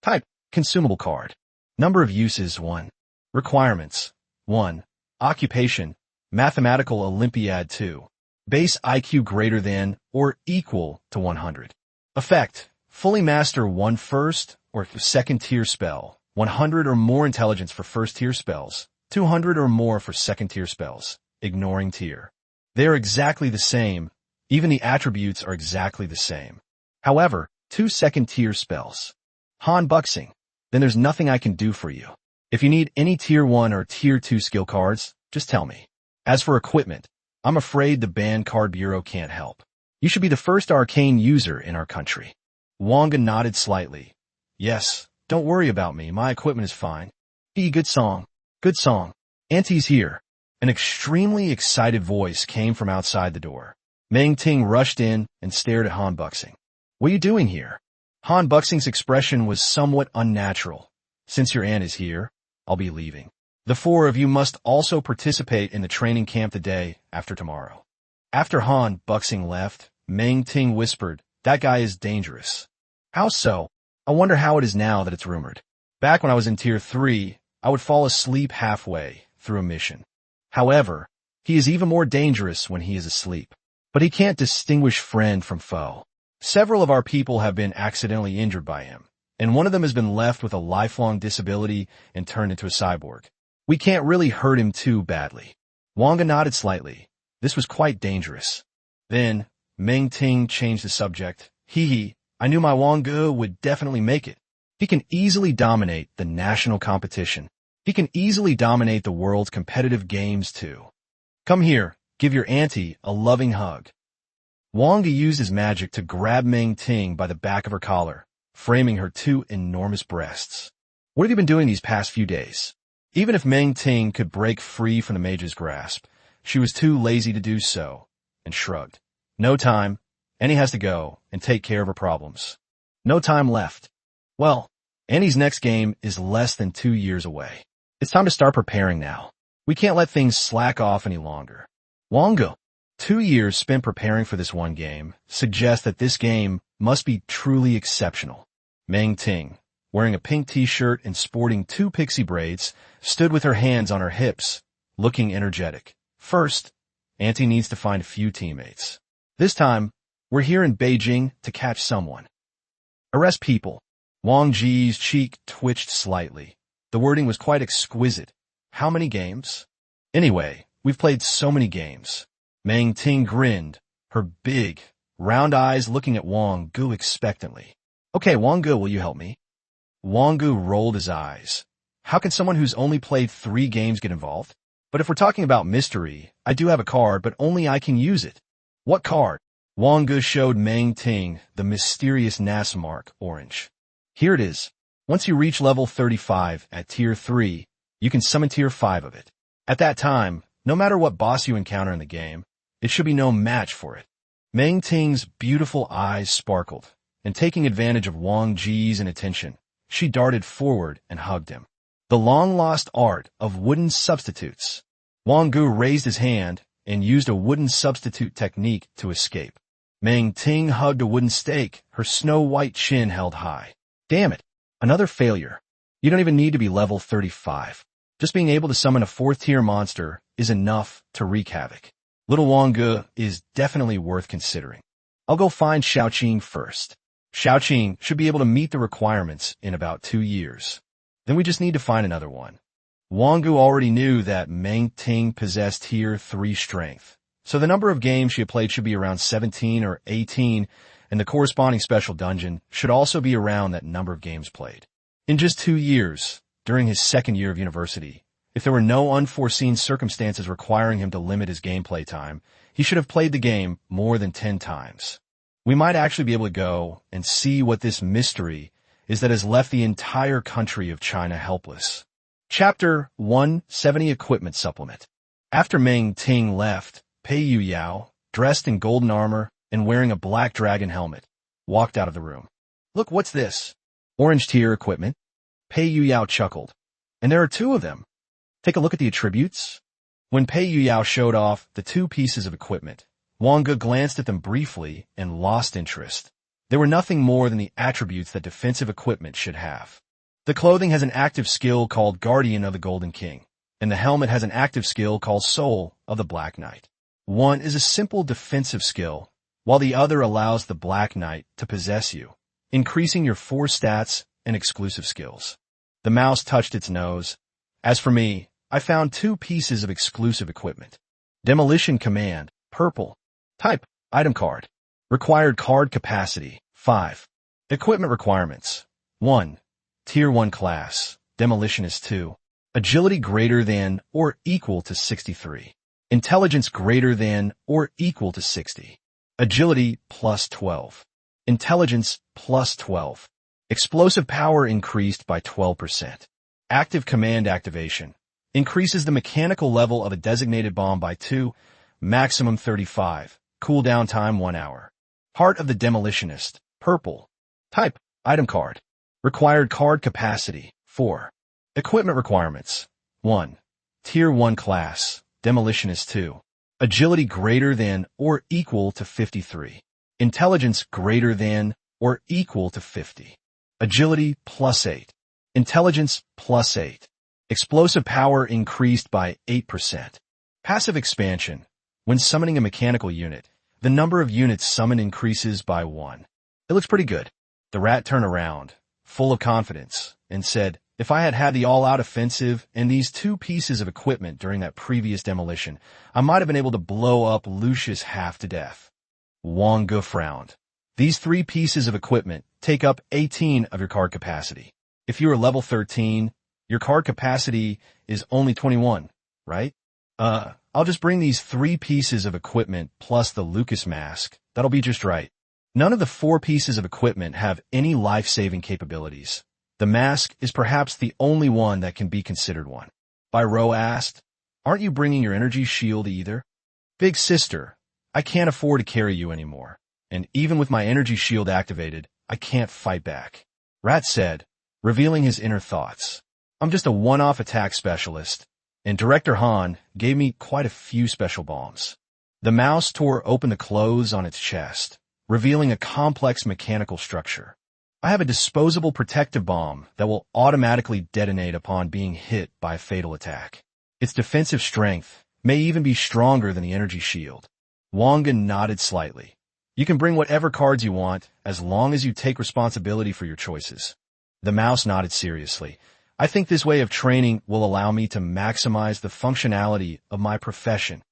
Type, consumable card. Number of uses, 1. Requirements, 1. Occupation, mathematical Olympiad 2. Base IQ greater than or equal to 100. Effect, fully master 1 first or 2nd tier spell, 100 or more intelligence for 1st tier spells, 200 or more for 2nd tier spells, ignoring tier. They are exactly the same, even the attributes are exactly the same. However, 2 2nd tier spells. Han Buxing, then there's nothing I can do for you. If you need any tier 1 or tier 2 skill cards, just tell me. As for equipment, I'm afraid the banned card bureau can't help. You should be the first arcane user in our country. Wang Ge nodded slightly. Yes, don't worry about me. My equipment is fine. Good song. Good song. Auntie's here. An extremely excited voice came from outside the door. Meng Ting rushed in and stared at Han Buxing. What are you doing here? Han Buxing's expression was somewhat unnatural. Since your aunt is here, I'll be leaving. The four of you must also participate in the training camp the day after tomorrow. After Han Buxing left, Meng Ting whispered, that guy is dangerous. How so? I wonder how it is now that it's rumored. Back when I was in Tier 3, I would fall asleep halfway through a mission. However, he is even more dangerous when he is asleep. But he can't distinguish friend from foe. Several of our people have been accidentally injured by him, and one of them has been left with a lifelong disability and turned into a cyborg. We can't really hurt him too badly. Wang Ge nodded slightly. This was quite dangerous. Then, Meng Ting changed the subject. I knew my Wang Ge would definitely make it. He can easily dominate the national competition. He can easily dominate the world's competitive games too. Come here, give your auntie a loving hug. Wang Ge used his magic to grab Meng Ting by the back of her collar, framing her two enormous breasts. What have you been doing these past few days? Even if Meng Ting could break free from the mage's grasp, she was too lazy to do so, and shrugged. No time. Annie has to go and take care of her problems. No time left. Well, Annie's next game is less than 2 years away. It's time to start preparing now. We can't let things slack off any longer. Wang Ge, 2 years spent preparing for this one game suggests that this game must be truly exceptional. Meng Ting, wearing a pink t-shirt and sporting 2 pixie braids, stood with her hands on her hips, looking energetic. First, Auntie needs to find a few teammates. This time, we're here in Beijing to catch someone. Arrest people. Wang Ge's cheek twitched slightly. The wording was quite exquisite. How many games? Anyway, we've played so many games. Meng Ting grinned, her big, round eyes looking at Wang Ge expectantly. Okay, Wang Ge, will you help me? Wang Ge rolled his eyes. How can someone who's only played 3 games get involved? But if we're talking about mystery, I do have a card, but only I can use it. What card? Wang Ge showed Meng Ting the mysterious NASA mark, orange. Here it is. Once you reach level 35 at Tier 3, you can summon Tier 5 of it. At that time, no matter what boss you encounter in the game, it should be no match for it. Meng Ting's beautiful eyes sparkled, and taking advantage of Wang Ge's inattention, she darted forward and hugged him. The long-lost art of wooden substitutes. Wang Ge raised his hand and used a wooden substitute technique to escape. Meng Ting hugged a wooden stake, her snow-white chin held high. Damn it, another failure. You don't even need to be level 35. Just being able to summon a 4th-tier monster is enough to wreak havoc. Little Wang Ge is definitely worth considering. I'll go find Xiaoqing first. Xiaoqing should be able to meet the requirements in about 2 years. Then we just need to find another one. Wang Ge already knew that Meng Ting possessed Tier 3 strength, so the number of games she had played should be around 17 or 18, and the corresponding special dungeon should also be around that number of games played. In just 2 years, during his 2nd year of university, if there were no unforeseen circumstances requiring him to limit his gameplay time, he should have played the game more than 10 times. We might actually be able to go and see what this mystery is that has left the entire country of China helpless. Chapter 170 Equipment Supplement. After Meng Ting left, Pei Yuyao, dressed in golden armor and wearing a black dragon helmet, walked out of the room. Look, what's this? Orange tier equipment? Pei Yuyao chuckled. And there are 2 of them. Take a look at the attributes. When Pei Yuyao showed off the 2 pieces of equipment, Wang Ge glanced at them briefly and lost interest. They were nothing more than the attributes that defensive equipment should have. The clothing has an active skill called Guardian of the Golden King, and the helmet has an active skill called Soul of the Black Knight. One is a simple defensive skill, while the other allows the Black Knight to possess you, increasing your 4 stats and exclusive skills. The mouse touched its nose. As for me, I found 2 pieces of exclusive equipment. Demolition Command, purple. Type, item card. Required card capacity, 5. Equipment requirements. 1. Tier 1 class. Demolition is 2. Agility greater than or equal to 63. Intelligence greater than or equal to 60. Agility plus 12. Intelligence plus 12. Explosive power increased by 12%. Active command activation. Increases the mechanical level of a designated bomb by 2, maximum 35. Cooldown time 1 hour. Heart of the Demolitionist. Purple. Type. Item card. Required card capacity. 4. Equipment requirements. 1. Tier 1 class. Demolitionist 2. Agility greater than or equal to 53. Intelligence greater than or equal to 50. Agility plus 8. Intelligence plus 8. Explosive power increased by 8%. Passive expansion. When summoning a mechanical unit, the number of units summoned increases by 1. It looks pretty good. The rat turned around, full of confidence, and said, if I had had the all-out offensive and these 2 pieces of equipment during that previous demolition, I might have been able to blow up Lucius half to death. Wang Ge frowned. These 3 pieces of equipment take up 18 of your card capacity. If you are level 13, your card capacity is only 21, right? I'll just bring these 3 pieces of equipment plus the Lucas mask. That'll be just right. None of the 4 pieces of equipment have any life-saving capabilities. The mask is perhaps the only one that can be considered one. Byro asked, aren't you bringing your energy shield either? Big sister, I can't afford to carry you anymore. And even with my energy shield activated, I can't fight back. Rat said, revealing his inner thoughts. I'm just a one-off attack specialist, and Director Han gave me quite a few special bombs. The mouse tore open the clothes on its chest, revealing a complex mechanical structure. I have a disposable protective bomb that will automatically detonate upon being hit by a fatal attack. Its defensive strength may even be stronger than the energy shield. Wang Ge nodded slightly. You can bring whatever cards you want, as long as you take responsibility for your choices. The mouse nodded seriously. I think this way of training will allow me to maximize the functionality of my profession.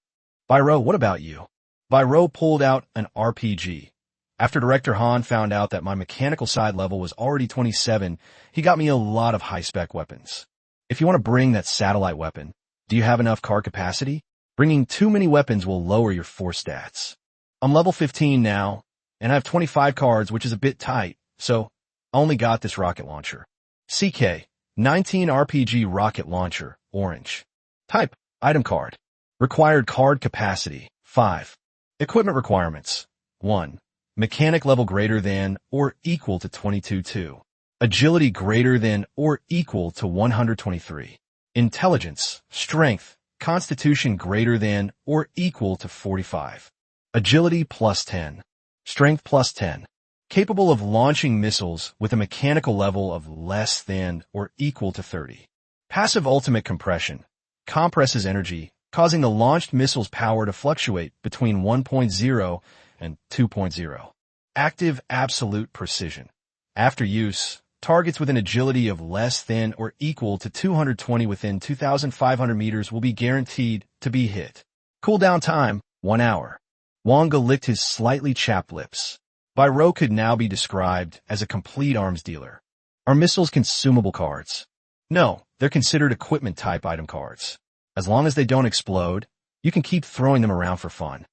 Byro, what about you? Byro pulled out an RPG. After Director Han found out that my mechanical side level was already 27, he got me a lot of high-spec weapons. If you want to bring that satellite weapon, do you have enough card capacity? Bringing too many weapons will lower your force stats. I'm level 15 now, and I have 25 cards, which is a bit tight, so I only got this rocket launcher. CK, 19 RPG rocket launcher, orange. Type, item card. Required card capacity, 5. Equipment requirements, 1. Mechanic level greater than or equal to 22-2. Agility greater than or equal to 123. Intelligence, strength, constitution greater than or equal to 45. Agility plus 10. Strength plus 10. Capable of launching missiles with a mechanical level of less than or equal to 30. Passive ultimate compression. Compresses energy, causing the launched missile's power to fluctuate between 1.0 and 2.0. Active absolute precision. After use, targets with an agility of less than or equal to 220 within 2,500 meters will be guaranteed to be hit. Cooldown time, 1 hour. Wang Ge licked his slightly chapped lips. Byro could now be described as a complete arms dealer. Are missiles consumable cards? No, they're considered equipment-type item cards. As long as they don't explode, you can keep throwing them around for fun.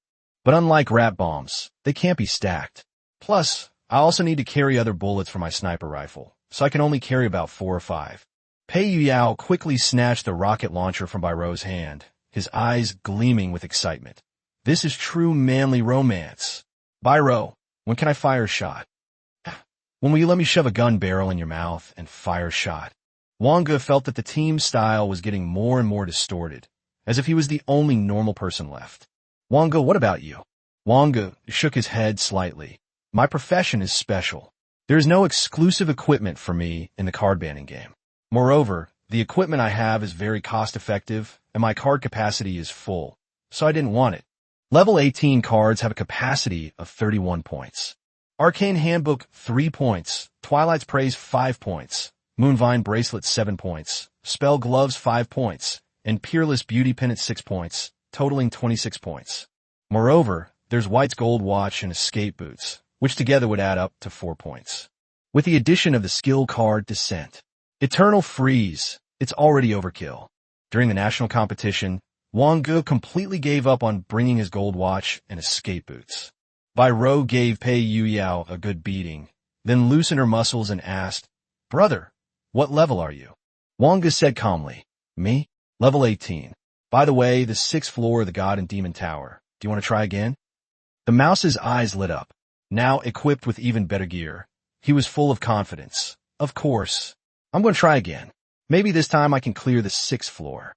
But unlike rat bombs, they can't be stacked. Plus, I also need to carry other bullets for my sniper rifle, so I can only carry about 4 or 5. Pei Yuyao quickly snatched the rocket launcher from Byro's hand, his eyes gleaming with excitement. This is true manly romance. Byro, when can I fire a shot? When will you let me shove a gun barrel in your mouth and fire a shot? Wang Ge felt that the team's style was getting more and more distorted, as if he was the only normal person left. Wang Ge, what about you? Wang Ge shook his head slightly. My profession is special. There is no exclusive equipment for me in the card banning game. Moreover, the equipment I have is very cost-effective, and my card capacity is full, so I didn't want it. Level 18 cards have a capacity of 31 points. Arcane Handbook 3 points, Twilight's Praise 5 points, Moonvine Bracelet 7 points, Spell Gloves 5 points, and Peerless Beauty Pennant 6 points, totaling 26 points. Moreover, there's White's Gold Watch and Escape Boots, which together would add up to 4 points. With the addition of the skill card Descent. Eternal Freeze, it's already overkill. During the national competition, Wang Ge completely gave up on bringing his gold watch and escape boots. Bai Rou gave Pei Yuyao a good beating, then loosened her muscles and asked, "Brother, what level are you?" Wang Ge said calmly, "Me? Level 18. By the way, the 6th floor of the God and Demon Tower. Do you want to try again?" The mouse's eyes lit up. Now equipped with even better gear, he was full of confidence. "Of course. I'm going to try again. Maybe this time I can clear the 6th floor."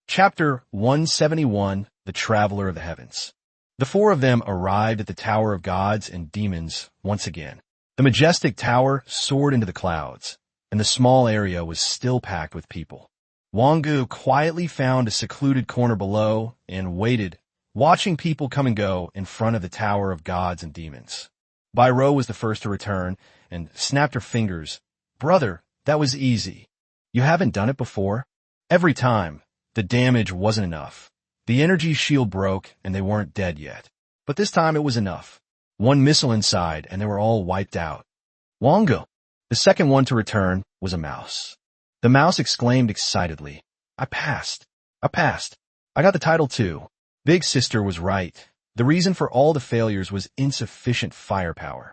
Chapter 171, The Traveler of the Heavens. The four of them arrived at the Tower of Gods and Demons once again. The majestic tower soared into the clouds, and the small area was still packed with people. Wang Ge quietly found a secluded corner below and waited, watching people come and go in front of the Tower of Gods and Demons. Bai Rou was the first to return and snapped her fingers. "Brother, that was easy. You haven't done it before?" Every time, the damage wasn't enough. The energy shield broke and they weren't dead yet. But this time it was enough. One missile inside and they were all wiped out. Wang Ge, the second one to return, was a mouse. The mouse exclaimed excitedly, I passed. I got the title too." Big Sister was right. The reason for all the failures was insufficient firepower.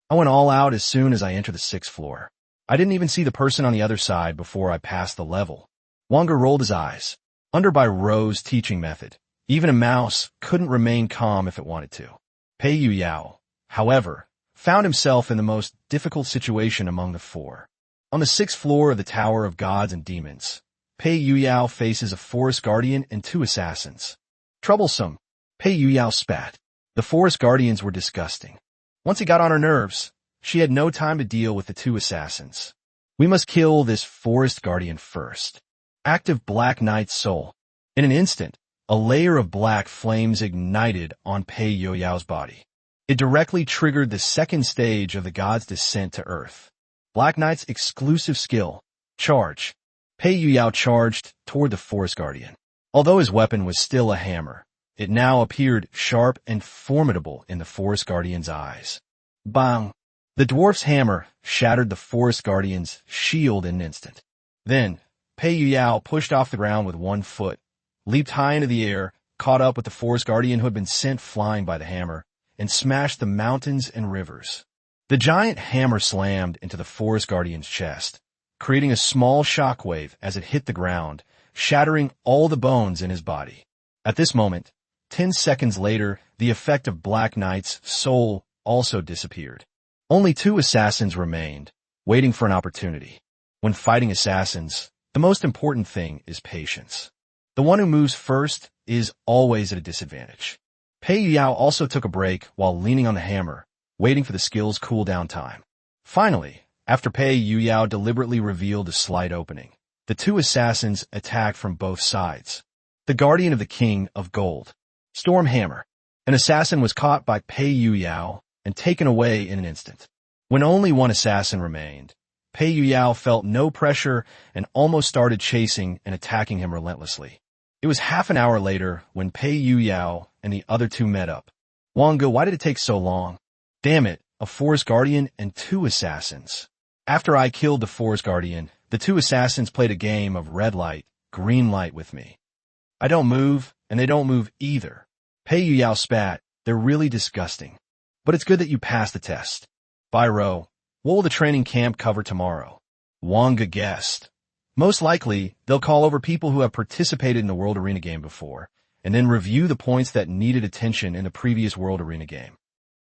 "I went all out as soon as I entered the 6th floor. I didn't even see the person on the other side before I passed the level." Wang Ge rolled his eyes. Under Bai Rou's teaching method, even a mouse couldn't remain calm if it wanted to. Pei Yuyao, however, found himself in the most difficult situation among the four. On the 6th floor of the Tower of Gods and Demons, Pei Yuyao faces a forest guardian and 2 assassins. Troublesome, Pei Yuyao spat. The forest guardians were disgusting. Once he got on her nerves, she had no time to deal with the 2 assassins. "We must kill this forest guardian first." Active Black Knight's soul. In an instant, a layer of black flames ignited on Pei Yuyao's body. It directly triggered the 2nd stage of the god's descent to Earth. Black Knight's exclusive skill, Charge. Pei Yuyao charged toward the forest guardian. Although his weapon was still a hammer, it now appeared sharp and formidable in the forest guardian's eyes. Bang! The dwarf's hammer shattered the forest guardian's shield in an instant. Then, Pei Yuyao pushed off the ground with 1 foot, leaped high into the air, caught up with the forest guardian who had been sent flying by the hammer, and smashed the mountains and rivers. The giant hammer slammed into the forest guardian's chest, creating a small shockwave as it hit the ground, shattering all the bones in his body. At this moment, 10 seconds later, the effect of Black Knight's soul also disappeared. Only 2 assassins remained, waiting for an opportunity. When fighting assassins, the most important thing is patience. The one who moves first is always at a disadvantage. Pei Yuyao also took a break while leaning on the hammer, waiting for the skill's cooldown time. Finally, after Pei Yuyao deliberately revealed a slight opening, the 2 assassins attacked from both sides. The Guardian of the King of Gold, Storm Hammer. An assassin was caught by Pei Yuyao and taken away in an instant. When only 1 assassin remained, Pei Yuyao felt no pressure and almost started chasing and attacking him relentlessly. It was half an hour later when Pei Yuyao and the other 2 met up. "Wang Ge, why did it take so long?" "Damn it, a forest guardian and 2 assassins." After I killed the forest guardian, the 2 assassins played a game of red light, green light with me. I don't move, and they don't move either. Pei Yuyao spat. "They're really disgusting. But it's good that you passed the test." Bai Rou, what will the training camp cover tomorrow? Wang Ge guessed. Most likely, they'll call over people who have participated in the World Arena game before, and then review the points that needed attention in the previous World Arena game.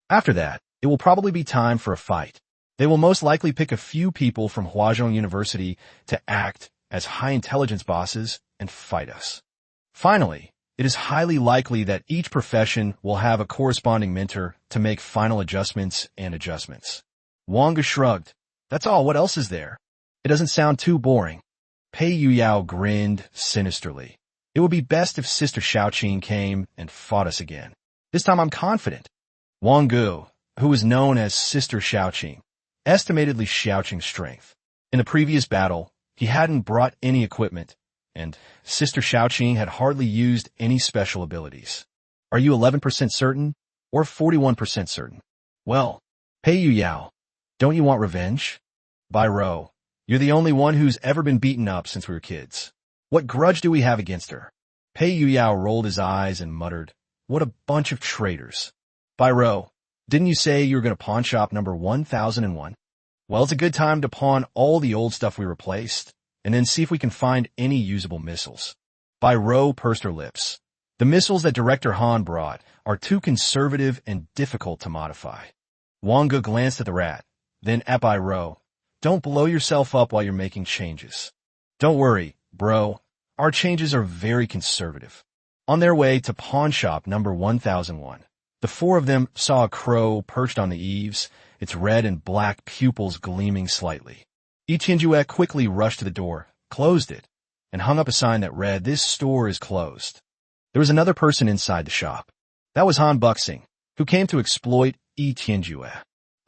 After that, it will probably be time for a fight. They will most likely pick a few people from Huazhong University to act as high-intelligence bosses and fight us. Finally, it is highly likely that each profession will have a corresponding mentor to make final adjustments and adjustments. Wang Ge shrugged. "That's all. What else is there?" "It doesn't sound too boring." Pei Yuyao grinned sinisterly. "It would be best if Sister Xiaoqing came and fought us again. This time I'm confident." Wang Ge, who was known as Sister Xiaoqing, estimatedly Xiaoqing's strength. In the previous battle, he hadn't brought any equipment, and Sister Xiaoqing had hardly used any special abilities. "Are you 11% certain, or 41% certain?" "Well, Pei Yuyao, don't you want revenge?" "Bai Rou, you're the only one who's ever been beaten up since we were kids. What grudge do we have against her?" Pei Yuyao rolled his eyes and muttered, "What a bunch of traitors." Ro, didn't you say you were going to pawn shop number 1001? Well, it's a good time to pawn all the old stuff we replaced, and then see if we can find any usable missiles. Ro pursed her lips. The missiles that Director Han brought are too conservative and difficult to modify. Wang Ge glanced at the rat, then at Ro. Don't blow yourself up while you're making changes. Don't worry, bro. Our changes are very conservative. On their way to pawn shop number 1001, the four of them saw a crow perched on the eaves, its red and black pupils gleaming slightly. Tianjue quickly rushed to the door, closed it, and hung up a sign that read, "This store is closed." There was another person inside the shop. That was Han Buxing, who came to exploit Tianjue.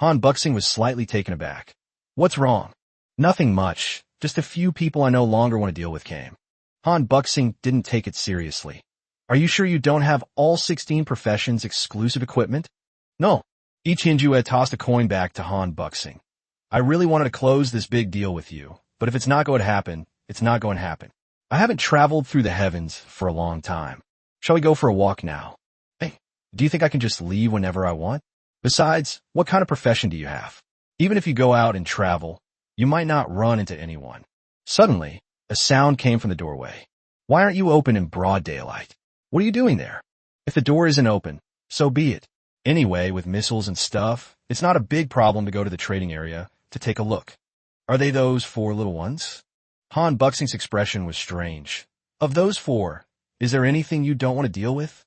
Han Buxing was slightly taken aback. What's wrong? Nothing much. Just a few people I no longer want to deal with came. Han Buxing didn't take it seriously. Are you sure you don't have all 16 professions' exclusive equipment? No. Tianjue tossed a coin back to Han Buxing. I really wanted to close this big deal with you, but if it's not going to happen, it's not going to happen. I haven't traveled through the heavens for a long time. Shall we go for a walk now? Hey, do you think I can just leave whenever I want? Besides, what kind of profession do you have? Even if you go out and travel, you might not run into anyone. Suddenly, a sound came from the doorway. Why aren't you open in broad daylight? What are you doing there? If the door isn't open, so be it. Anyway, with missiles and stuff, it's not a big problem to go to the trading area to take a look. Are they those four little ones? Han Buxing's expression was strange. Of those four, is there anything you don't want to deal with?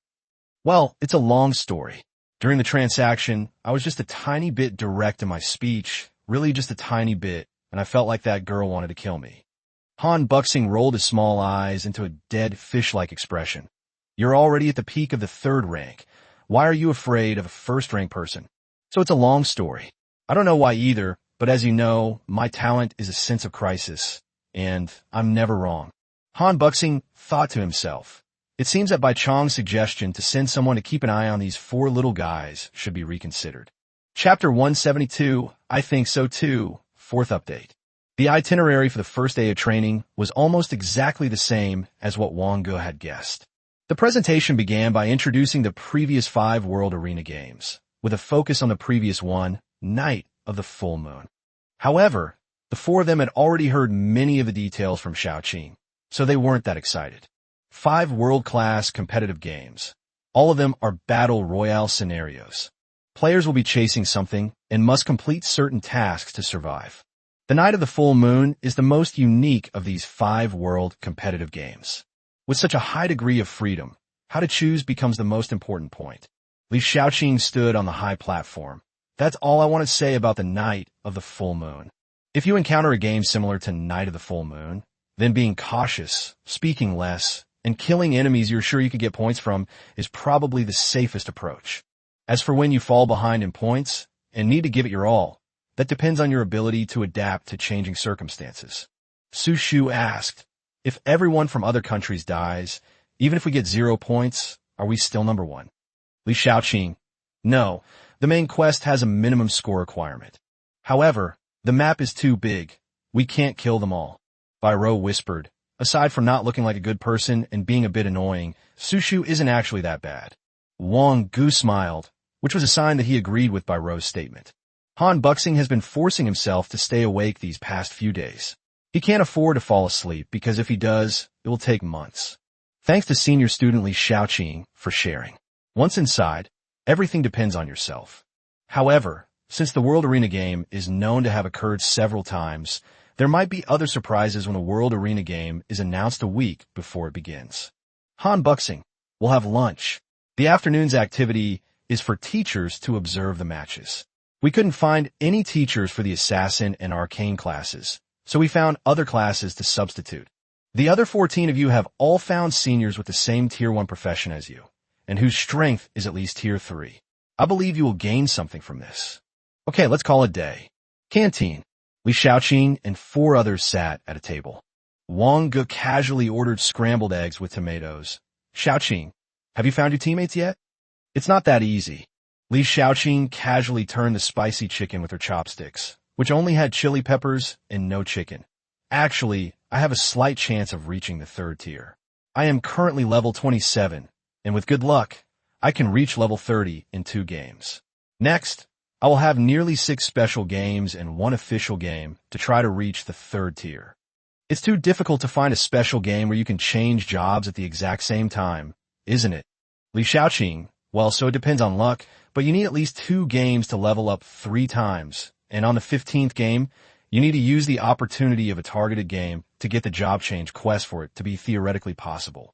Well, it's a long story. During the transaction, I was just a tiny bit direct in my speech, really just a tiny bit, and I felt like that girl wanted to kill me. Han Buxing rolled his small eyes into a dead fish-like expression. You're already at the peak of the third rank. Why are you afraid of a first-rank person? So it's a long story. I don't know why either, but as you know, my talent is a sense of crisis, and I'm never wrong. Han Buxing thought to himself, it seems that Bai Chong's suggestion to send someone to keep an eye on these four little guys should be reconsidered. Chapter 172, I think so too, fourth update. The itinerary for the first day of training was almost exactly the same as what Wang Ge had guessed. The presentation began by introducing the previous 5 World Arena games, with a focus on the previous one, Night of the Full Moon. However, the four of them had already heard many of the details from Xiaoqing, so they weren't that excited. 5 world-class competitive games. All of them are battle royale scenarios. Players will be chasing something and must complete certain tasks to survive. The Night of the Full Moon is the most unique of these 5 world competitive games. With such a high degree of freedom, how to choose becomes the most important point. Li Xiaoqing stood on the high platform. That's all I want to say about the Night of the Full Moon. If you encounter a game similar to Night of the Full Moon, then being cautious, speaking less, and killing enemies you're sure you could get points from is probably the safest approach. As for when you fall behind in points and need to give it your all, that depends on your ability to adapt to changing circumstances. Su Shu asked, if everyone from other countries dies, even if we get 0 points, are we still number 1? Li Xiaoqing, no, the main quest has a minimum score requirement. However, the map is too big. We can't kill them all. Ro whispered, aside from not looking like a good person and being a bit annoying, Su Shu isn't actually that bad. Wang Ge smiled, which was a sign that he agreed with Ro's statement. Han Buxing has been forcing himself to stay awake these past few days. He can't afford to fall asleep because if he does, it will take months. Thanks to senior student Li Xiaoqing for sharing. Once inside, everything depends on yourself. However, since the World Arena game is known to have occurred several times, there might be other surprises when a World Arena game is announced a week before it begins. Han Buxing, we'll have lunch. The afternoon's activity is for teachers to observe the matches. We couldn't find any teachers for the Assassin and Arcane classes, so we found other classes to substitute. The other 14 of you have all found seniors with the same Tier 1 profession as you, and whose strength is at least Tier 3. I believe you will gain something from this. Okay, let's call it day. Canteen. Li Xiaoqing and 4 others sat at a table. Wang Ge casually ordered scrambled eggs with tomatoes. Xiaoqing, have you found your teammates yet? It's not that easy. Li Xiaoqing casually turned the spicy chicken with her chopsticks, which only had chili peppers and no chicken. Actually, I have a slight chance of reaching the 3rd tier. I am currently level 27, and with good luck, I can reach level 30 in 2 games. Next, I will have nearly 6 special games and 1 official game to try to reach the 3rd tier. It's too difficult to find a special game where you can change jobs at the exact same time, isn't it? Li Xiaoqing, well, so it depends on luck, but you need at least 2 games to level up 3 times, and on the 15th game, you need to use the opportunity of a targeted game to get the job change quest for it to be theoretically possible.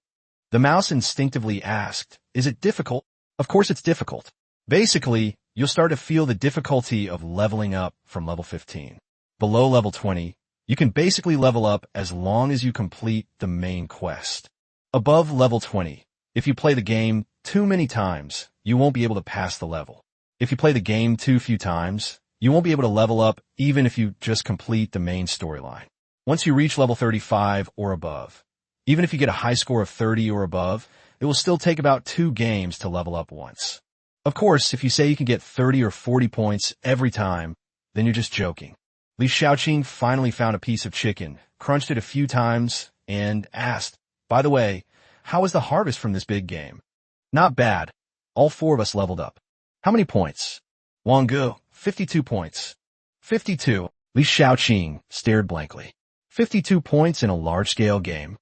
The mouse instinctively asked, is it difficult? Of course it's difficult. Basically, you'll start to feel the difficulty of leveling up from level 15. Below level 20, you can basically level up as long as you complete the main quest. Above level 20, if you play the game too many times, you won't be able to pass the level. If you play the game too few times, you won't be able to level up even if you just complete the main storyline. Once you reach level 35 or above, even if you get a high score of 30 or above, it will still take about 2 games to level up once. Of course, if you say you can get 30 or 40 points every time, then you're just joking. Li Xiaoqing finally found a piece of chicken, crunched it a few times, and asked, by the way, how was the harvest from this big game? Not bad. All 4 of us leveled up. How many points? Wang Ge, 52 points. 52. Li Xiaoqing stared blankly. 52 points in a large-scale game?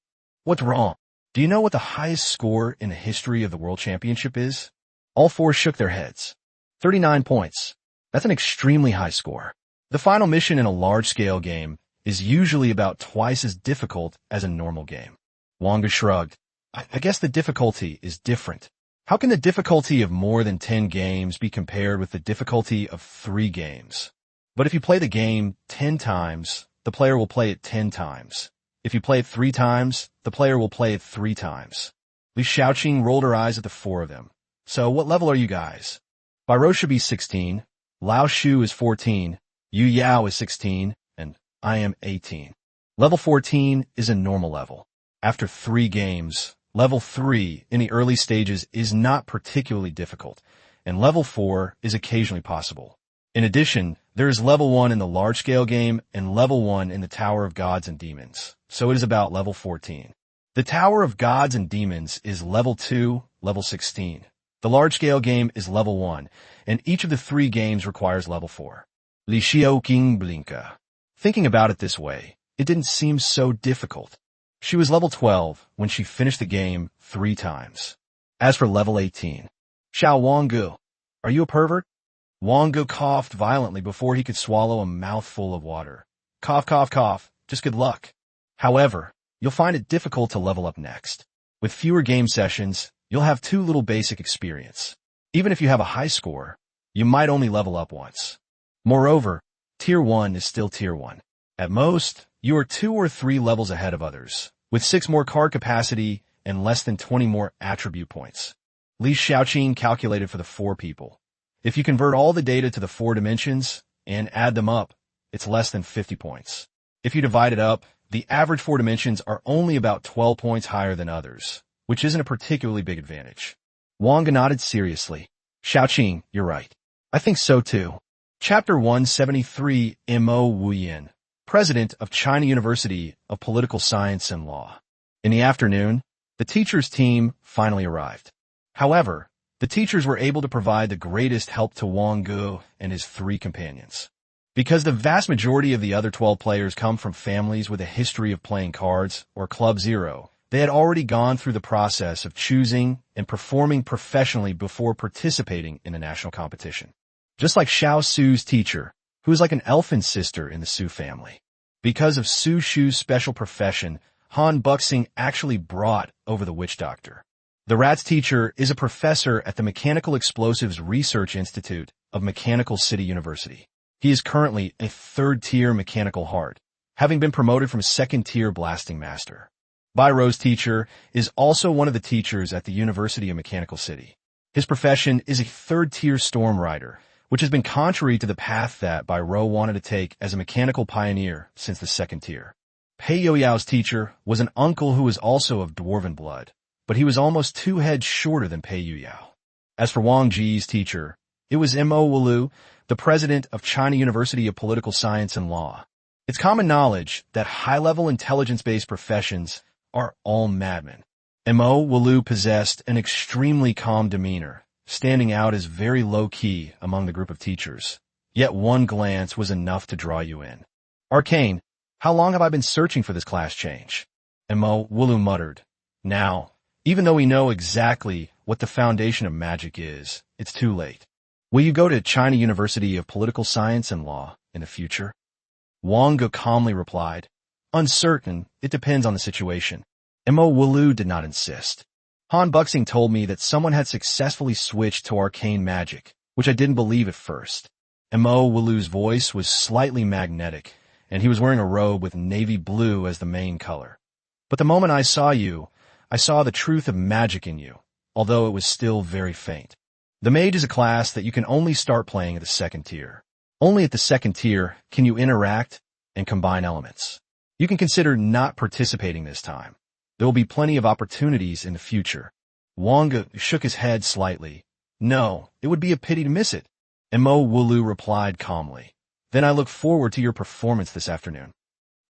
What's wrong? Do you know what the highest score in the history of the World Championship is? All 4 shook their heads. 39 points. That's an extremely high score. The final mission in a large-scale game is usually about twice as difficult as a normal game. Wang Ge shrugged. I guess the difficulty is different. How can the difficulty of more than 10 games be compared with the difficulty of 3 games? But if you play the game 10 times, the player will play it 10 times. If you play it 3 times, the player will play it 3 times. Li Xiaoqing rolled her eyes at the 4 of them. So what level are you guys? Bairo should be 16, Lao Shu is 14, Yu Yao is 16, and I am 18. Level 14 is a normal level. After 3 games, level 3 in the early stages is not particularly difficult, and level 4 is occasionally possible. In addition, there is level 1 in the large-scale game and level 1 in the Tower of Gods and Demons, so it is about level 14. The Tower of Gods and Demons is level 2, level 16. The large-scale game is level 1, and each of the 3 games requires level 4. Li Xiaoqing blinka. Thinking about it this way, it didn't seem so difficult. She was level 12 when she finished the game 3 times. As for level 18, Xiao Wang Ge, are you a pervert? Wang Ge coughed violently before he could swallow a mouthful of water. Cough, cough, cough, just good luck. However, you'll find it difficult to level up next. With fewer game sessions, you'll have too little basic experience. Even if you have a high score, you might only level up once. Moreover, Tier 1 is still Tier 1. At most, you are 2 or 3 levels ahead of others, with 6 more card capacity and less than 20 more attribute points. Li Xiaoqing calculated for the 4 people. If you convert all the data to the 4 dimensions and add them up, it's less than 50 points. If you divide it up, the average 4 dimensions are only about 12 points higher than others, which isn't a particularly big advantage. Wang Ge nodded seriously. Xiaoqing, you're right. I think so too. Chapter 173 Mo Wuyan, President of China University of Political Science and Law. In the afternoon, the teachers' team finally arrived. However, the teachers were able to provide the greatest help to Wang Ge and his 3 companions. Because the vast majority of the other 12 players come from families with a history of playing cards, or Club Zero, they had already gone through the process of choosing and performing professionally before participating in the national competition. Just like Xiao Su's teacher, who is like an elfin sister in the Su family. Because of Su Shu's special profession, Han Buxing actually brought over the witch doctor. The rat's teacher is a professor at the Mechanical Explosives Research Institute of Mechanical City University. He is currently a 3rd-tier mechanical heart, having been promoted from 2nd-tier blasting master. Bairo's teacher is also one of the teachers at the University of Mechanical City. His profession is a 3rd-tier storm rider, which has been contrary to the path that Bairo wanted to take as a mechanical pioneer since the 2nd tier. Pei Yoyao's teacher was an uncle who was also of dwarven blood, but he was almost 2 heads shorter than Pei Yoyao. As for Wang Ge's teacher, it was Mo Wulu, the president of China University of Political Science and Law. It's common knowledge that high-level intelligence-based professions are all madmen. Mo Walu possessed an extremely calm demeanor, standing out as very low-key among the group of teachers. Yet one glance was enough to draw you in. Arcane, how long have I been searching for this class change? Mo Walu muttered. Now, even though we know exactly what the foundation of magic is, it's too late. Will you go to China University of Political Science and Law in the future? Wang Ge calmly replied. Uncertain, it depends on the situation. Mo Walu did not insist. Han Buxing told me that someone had successfully switched to arcane magic, which I didn't believe at first. Mo Walu's voice was slightly magnetic, and he was wearing a robe with navy blue as the main color. But the moment I saw you, I saw the truth of magic in you, although it was still very faint. The Mage is a class that you can only start playing at the second tier. Only at the second tier can you interact and combine elements. You can consider not participating this time. There will be plenty of opportunities in the future. Wang Ge shook his head slightly. No, it would be a pity to miss it. Mo Walu replied calmly. Then I look forward to your performance this afternoon.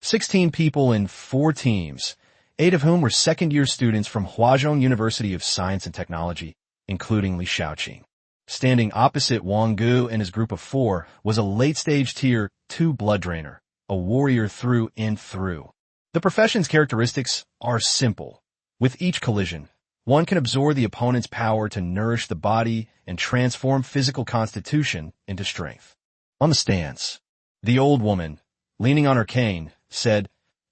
16 people in 4 teams, 8 of whom were second-year students from Huazhong University of Science and Technology, including Li Shaoqing. Standing opposite Wang Ge and his group of 4 was a late-stage Tier 2 blood drainer, a warrior through and through. The profession's characteristics are simple. With each collision, one can absorb the opponent's power to nourish the body and transform physical constitution into strength. On the stance, the old woman, leaning on her cane, said,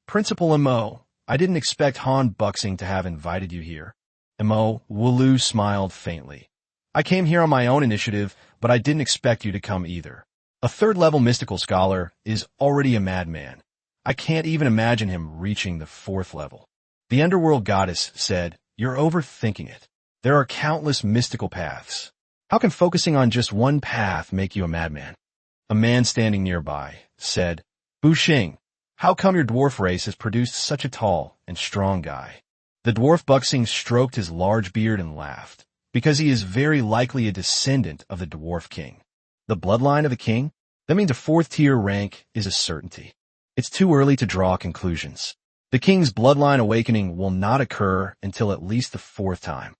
Principal Mo, I didn't expect Han Buxing to have invited you here. Mo Walu smiled faintly. I came here on my own initiative, but I didn't expect you to come either. A third-level mystical scholar is already a madman. I can't even imagine him reaching the 4th level. The underworld goddess said, You're overthinking it. There are countless mystical paths. How can focusing on just one path make you a madman? A man standing nearby said, Bu Xing, how come your dwarf race has produced such a tall and strong guy? The dwarf Buxing stroked his large beard and laughed, because he is very likely a descendant of the dwarf king. The bloodline of a king? That means a 4th-tier rank is a certainty. It's too early to draw conclusions. The king's bloodline awakening will not occur until at least the 4th time.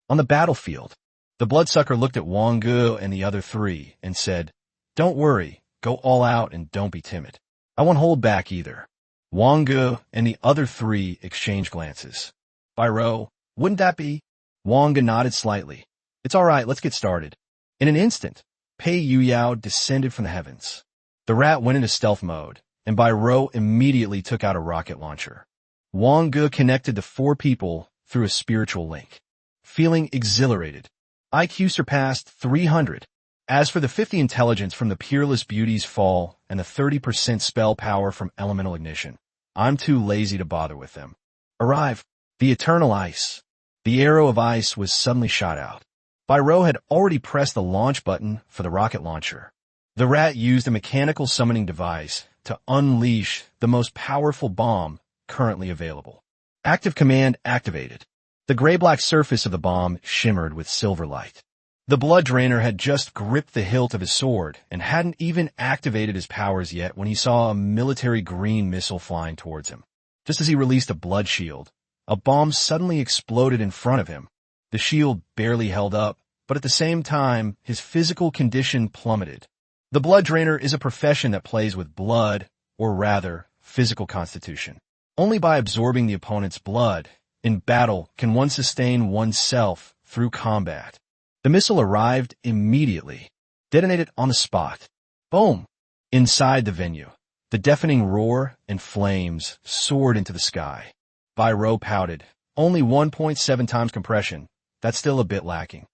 On the battlefield, the bloodsucker looked at Wang Ge and the other 3 and said, Don't worry, go all out and don't be timid. I won't hold back either. Wang Ge and the other 3 exchanged glances. Biro, wouldn't that be? Wang Ge nodded slightly. It's all right, let's get started. In an instant, Pei Yuyao descended from the heavens. The rat went into stealth mode, and Biro immediately took out a rocket launcher. Wang Ge connected the 4 people through a spiritual link. Feeling exhilarated, IQ surpassed 300. As for the 50 intelligence from the Peerless Beauty's fall and the 30% spell power from Elemental Ignition, I'm too lazy to bother with them. Arrive. The Eternal Ice. The arrow of ice was suddenly shot out. Biro had already pressed the launch button for the rocket launcher. The rat used a mechanical summoning device to unleash the most powerful bomb currently available. Active command activated. The gray-black surface of the bomb shimmered with silver light. The blood drainer had just gripped the hilt of his sword and hadn't even activated his powers yet when he saw a military green missile flying towards him. Just as he released a blood shield, a bomb suddenly exploded in front of him. The shield barely held up, but at the same time, his physical condition plummeted. The blood drainer is a profession that plays with blood, or rather, physical constitution. Only by absorbing the opponent's blood, in battle, can one sustain oneself through combat. The missile arrived immediately, detonated on the spot. Boom! Inside the venue, the deafening roar and flames soared into the sky. Biro pouted. Only 1.7 times compression. That's still a bit lacking.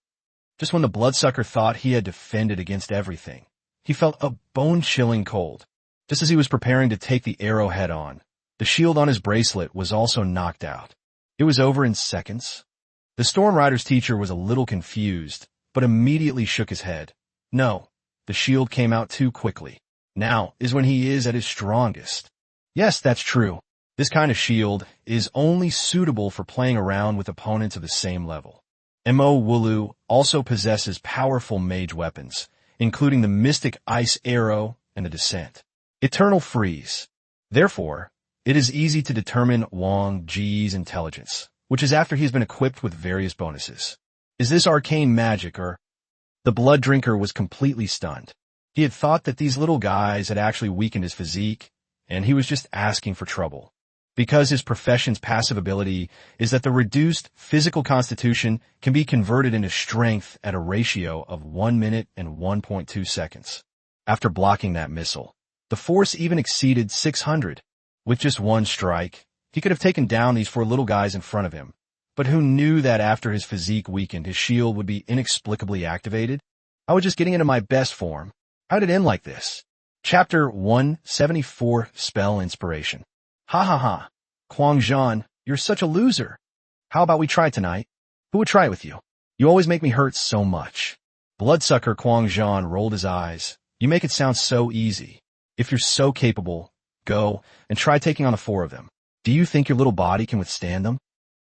Just when the bloodsucker thought he had defended against everything, he felt a bone-chilling cold. Just as he was preparing to take the arrow head-on, the shield on his bracelet was also knocked out. It was over in seconds. The Storm Rider's teacher was a little confused, but immediately shook his head. No, the shield came out too quickly. Now is when he is at his strongest. Yes, that's true. This kind of shield is only suitable for playing around with opponents of the same level. Mo Walu also possesses powerful mage weapons, including the Mystic Ice Arrow and the Descent. Eternal Freeze. Therefore, it is easy to determine Wang Ge's intelligence, which is after he's been equipped with various bonuses. Is this arcane magic or... The blood drinker was completely stunned. He had thought that these little guys had actually weakened his physique, and he was just asking for trouble. Because his profession's passive ability is that the reduced physical constitution can be converted into strength at a ratio of 1 minute and 1.2 seconds. After blocking that missile, the force even exceeded 600. With just one strike, he could have taken down these 4 little guys in front of him. But who knew that after his physique weakened, his shield would be inexplicably activated? I was just getting into my best form. How did it end like this? Chapter 174, Spell Inspiration. Ha ha ha. Wang Ge, you're such a loser. How about we try tonight? Who would try with you? You always make me hurt so much. Bloodsucker Wang Ge rolled his eyes. You make it sound so easy. If you're so capable, go and try taking on the 4 of them. Do you think your little body can withstand them?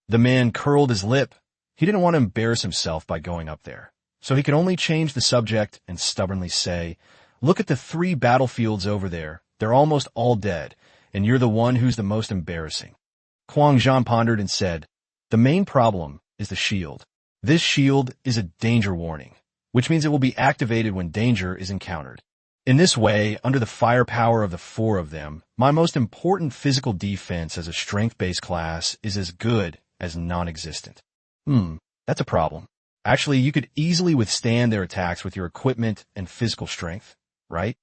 The man curled his lip. He didn't want to embarrass himself by going up there, so he could only change the subject and stubbornly say, look at the 3 battlefields over there. They're almost all dead, and you're the one who's the most embarrassing. Wang Ge pondered and said, the main problem is the shield. This shield is a danger warning, which means it will be activated when danger is encountered. In this way, under the firepower of the 4 of them, my most important physical defense as a strength-based class is as good as non-existent. That's a problem. Actually, you could easily withstand their attacks with your equipment and physical strength, right?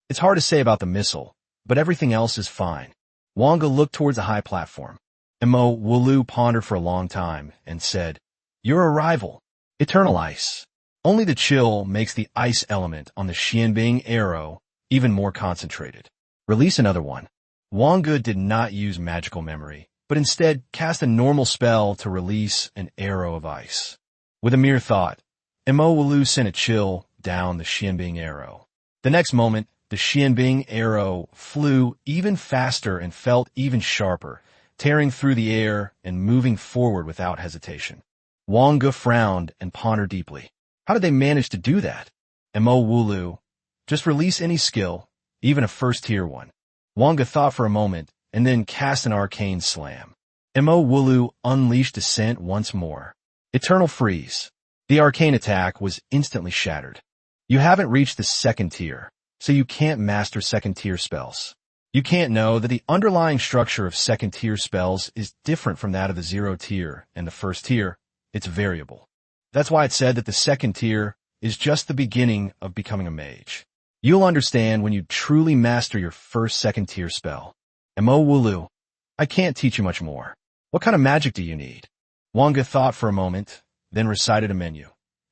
It's hard to say about the missile, but everything else is fine. Wang Ge looked towards the high platform. Mo Wulu pondered for a long time and said, you're a rival. Eternal Ice. Only the chill makes the ice element on the Xianbing arrow even more concentrated. Release another one. Wang Ge did not use magical memory, but instead cast a normal spell to release an arrow of ice. With a mere thought, Mo Wulu sent a chill down the Xianbing arrow. The next moment, the Xianbing arrow flew even faster and felt even sharper, tearing through the air and moving forward without hesitation. Wang Ge frowned and pondered deeply. How did they manage to do that? Mo Wulu, just release any skill, even a first-tier one. Wang Ge thought for a moment and then cast an arcane slam. Mo Wulu unleashed Descent once more. Eternal Freeze. The arcane attack was instantly shattered. You haven't reached the 2nd tier, so you can't master 2nd-tier spells. You can't know that the underlying structure of 2nd-tier spells is different from that of the 0 tier and the 1st tier. It's variable. That's why it's said that the 2nd tier is just the beginning of becoming a mage. You'll understand when you truly master your first 2nd-tier spell. Mo Wulu, I can't teach you much more. What kind of magic do you need? Wang Ge thought for a moment, then recited a menu.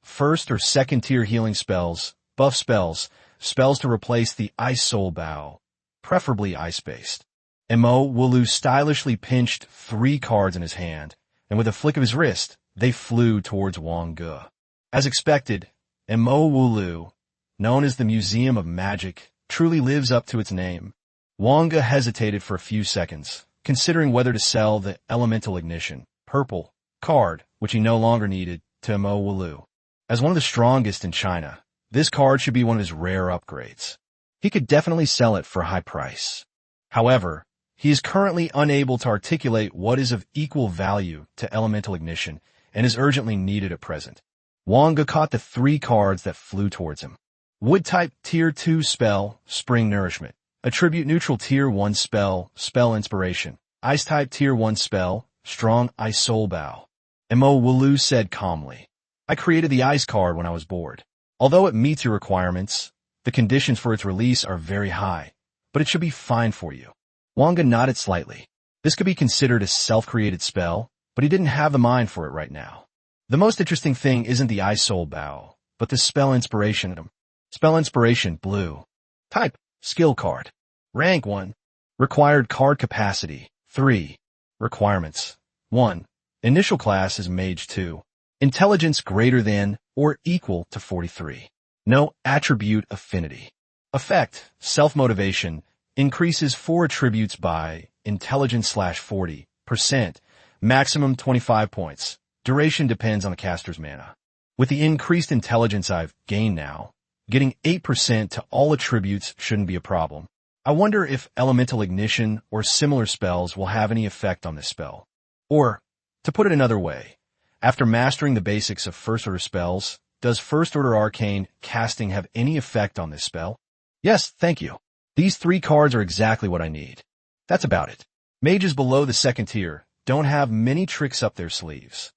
1st or 2nd-tier healing spells, buff spells, spells to replace the Ice Soul Bow, preferably ice-based. Mo Wulu stylishly pinched 3 cards in his hand, and with a flick of his wrist, they flew towards Wang Ge. As expected, Mo Wulu, known as the Museum of Magic, truly lives up to its name. Wang Ge hesitated for a few seconds, considering whether to sell the Elemental Ignition, purple, card, which he no longer needed, to Mo Wulu. As one of the strongest in China, this card should be one of his rare upgrades. He could definitely sell it for a high price. However, he is currently unable to articulate what is of equal value to Elemental Ignition and is urgently needed at present. Wang Ge caught the 3 cards that flew towards him. Wood-type Tier 2 spell, Spring Nourishment. Attribute neutral Tier 1 spell, Spell Inspiration. Ice-type Tier 1 spell, Strong Ice Soul Bow. Mo Wulu said calmly, I created the ice card when I was bored. Although it meets your requirements, the conditions for its release are very high, but it should be fine for you. Wang Ge nodded slightly. This could be considered a self-created spell, but he didn't have the mind for it right now. The most interesting thing isn't the Ice Soul Bow, but the Spell Inspiration. Spell Inspiration, blue. Type, skill card. Rank 1. Required card capacity, 3. Requirements, 1. Initial class is Mage 2. Intelligence greater than or equal to 43. No attribute affinity. Effect, self-motivation, increases 4 attributes by intelligence/40%. Maximum 25 points. Duration depends on the caster's mana. With the increased intelligence I've gained now, getting 8% to all attributes shouldn't be a problem. I wonder if Elemental Ignition or similar spells will have any effect on this spell. Or To put it another way, after mastering the basics of first-order spells, does first-order arcane casting have any effect on this spell? Yes, thank you. These 3 cards are exactly what I need. That's about it. Mages below the second tier don't have many tricks up their sleeves.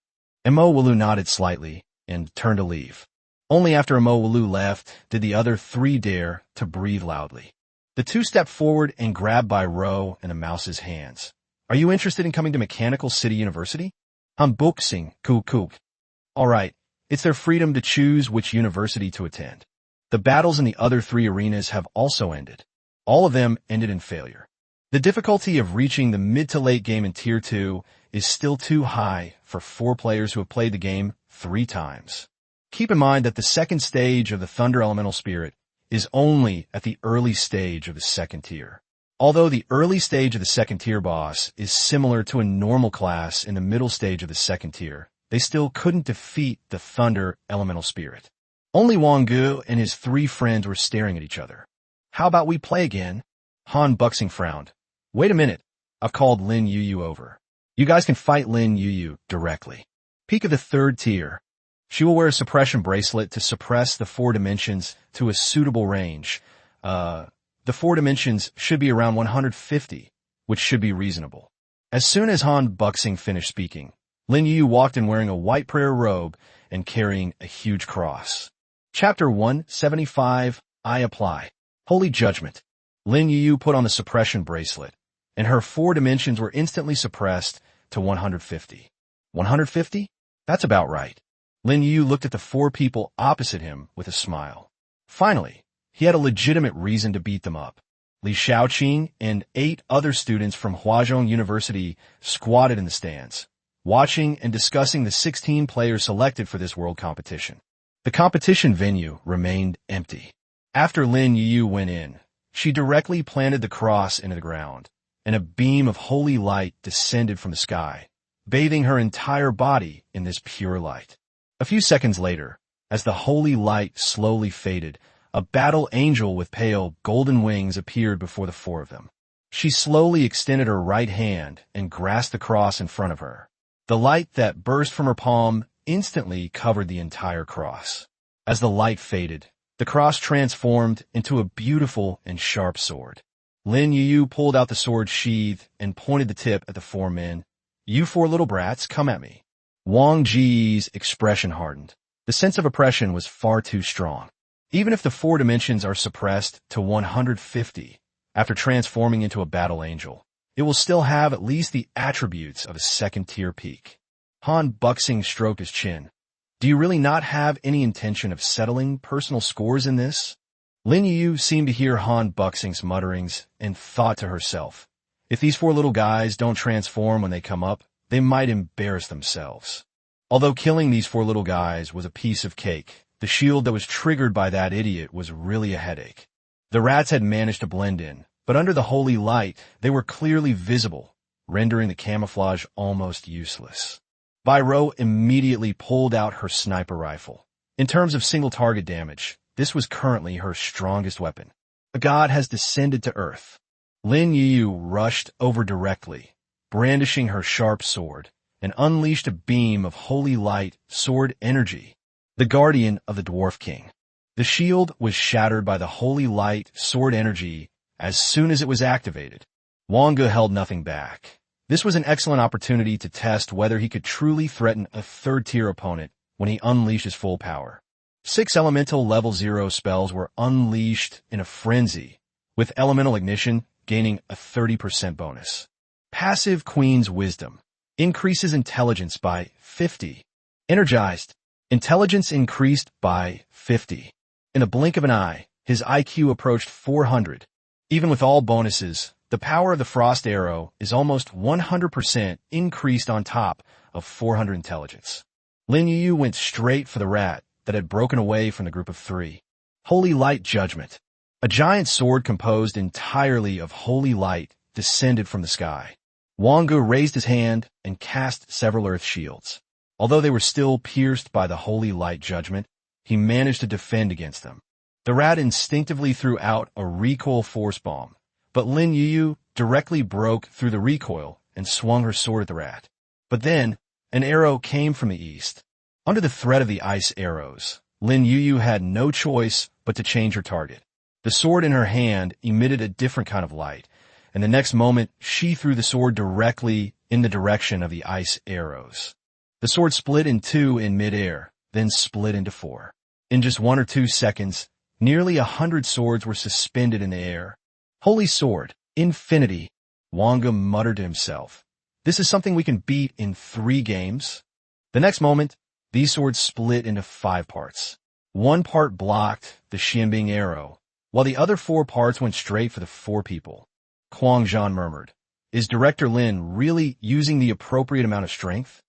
Imowulu nodded slightly and turned to leave. Only after Imowulu left did the other 3 dare to breathe loudly. The 2 stepped forward and grabbed by Ro and a mouse's hands. Are you interested in coming to Mechanical City University? Unboxing, Kuk. All right, it's their freedom to choose which university to attend. The battles in the other 3 arenas have also ended. All of them ended in failure. The difficulty of reaching the mid to late game in Tier 2 is still too high for 4 players who have played the game 3 times. Keep in mind that the second stage of the Thunder Elemental Spirit is only at the early stage of the second tier. Although the early stage of the second tier boss is similar to a normal class in the middle stage of the second tier, they still couldn't defeat the Thunder Elemental Spirit. Only Wang Ge and his 3 friends were staring at each other. How about we play again? Han Buxing frowned. Wait a minute. I've called Lin Yu over. You guys can fight Lin Yu directly. Peak of the 3rd tier. She will wear a suppression bracelet to suppress the 4 dimensions to a suitable range. The 4 dimensions should be around 150, which should be reasonable. As soon as Han Buxing finished speaking, Lin Yu walked in wearing a white prayer robe and carrying a huge cross. Chapter 175, I Apply. Holy Judgment. Lin Yu put on the suppression bracelet, and her 4 dimensions were instantly suppressed to 150. 150? That's about right. Lin Yu looked at the 4 people opposite him with a smile. Finally, he had a legitimate reason to beat them up. Li Shaoqing and 8 other students from Huazhong University squatted in the stands, watching and discussing the 16 players selected for this world competition. The competition venue remained empty. After Lin Yu went in, she directly planted the cross into the ground, and a beam of holy light descended from the sky, bathing her entire body in this pure light. A few seconds later, as the holy light slowly faded, a battle angel with pale golden wings appeared before the 4 of them. She slowly extended her right hand and grasped the cross in front of her. The light that burst from her palm instantly covered the entire cross. As the light faded, the cross transformed into a beautiful and sharp sword. Lin Yu pulled out the sword sheath and pointed the tip at the 4 men. You 4 little brats, come at me. Wang Ge's expression hardened. The sense of oppression was far too strong. Even if the 4 dimensions are suppressed to 150 after transforming into a battle angel, it will still have at least the attributes of a second-tier peak. Han Buxing stroked his chin. Do you really not have any intention of settling personal scores in this? Lin Yu seemed to hear Han Buxing's mutterings and thought to herself, if these 4 little guys don't transform when they come up, they might embarrass themselves. Although killing these 4 little guys was a piece of cake, the shield that was triggered by that idiot was really a headache. The rats had managed to blend in, but under the holy light, they were clearly visible, rendering the camouflage almost useless. Ro immediately pulled out her sniper rifle. In terms of single target damage, this was currently her strongest weapon. A god has descended to earth. Lin Yu rushed over directly, brandishing her sharp sword, and unleashed a beam of holy light sword energy, the guardian of the Dwarf King. The shield was shattered by the holy light sword energy as soon as it was activated. Wang Ge held nothing back. This was an excellent opportunity to test whether he could truly threaten a 3rd-tier opponent when he unleashed his full power. 6 elemental level 0 spells were unleashed in a frenzy, with elemental ignition gaining a 30% bonus. Passive Queen's Wisdom increases intelligence by 50. Energized. Intelligence increased by 50. In a blink of an eye, his IQ approached 400. Even with all bonuses, the power of the Frost Arrow is almost 100% increased on top of 400 intelligence. Lin Yu went straight for the rat that had broken away from the group of 3. Holy Light Judgment. A giant sword composed entirely of holy light descended from the sky. Wang Ge raised his hand and cast several earth shields. Although they were still pierced by the holy light judgment, he managed to defend against them. The rat instinctively threw out a recoil force bomb, but Lin Yu directly broke through the recoil and swung her sword at the rat. But then, An arrow came from the east. Under the threat of the ice arrows, Lin Yuyu had no choice but to change her target. The sword in her hand emitted a different kind of light, and the next moment she threw the sword directly in the direction of the ice arrows. The sword split in two in midair, then split into four. In just 1 or 2 seconds, nearly 100 swords were suspended in the air. Holy sword, infinity, Wang Ge muttered to himself. This is something we can beat in 3 games. The next moment, these swords split into 5 parts. One part blocked the Xianbing arrow, while the other 4 parts went straight for the 4 people. Huang Zhan murmured, "Is Director Lin really using the appropriate amount of strength?"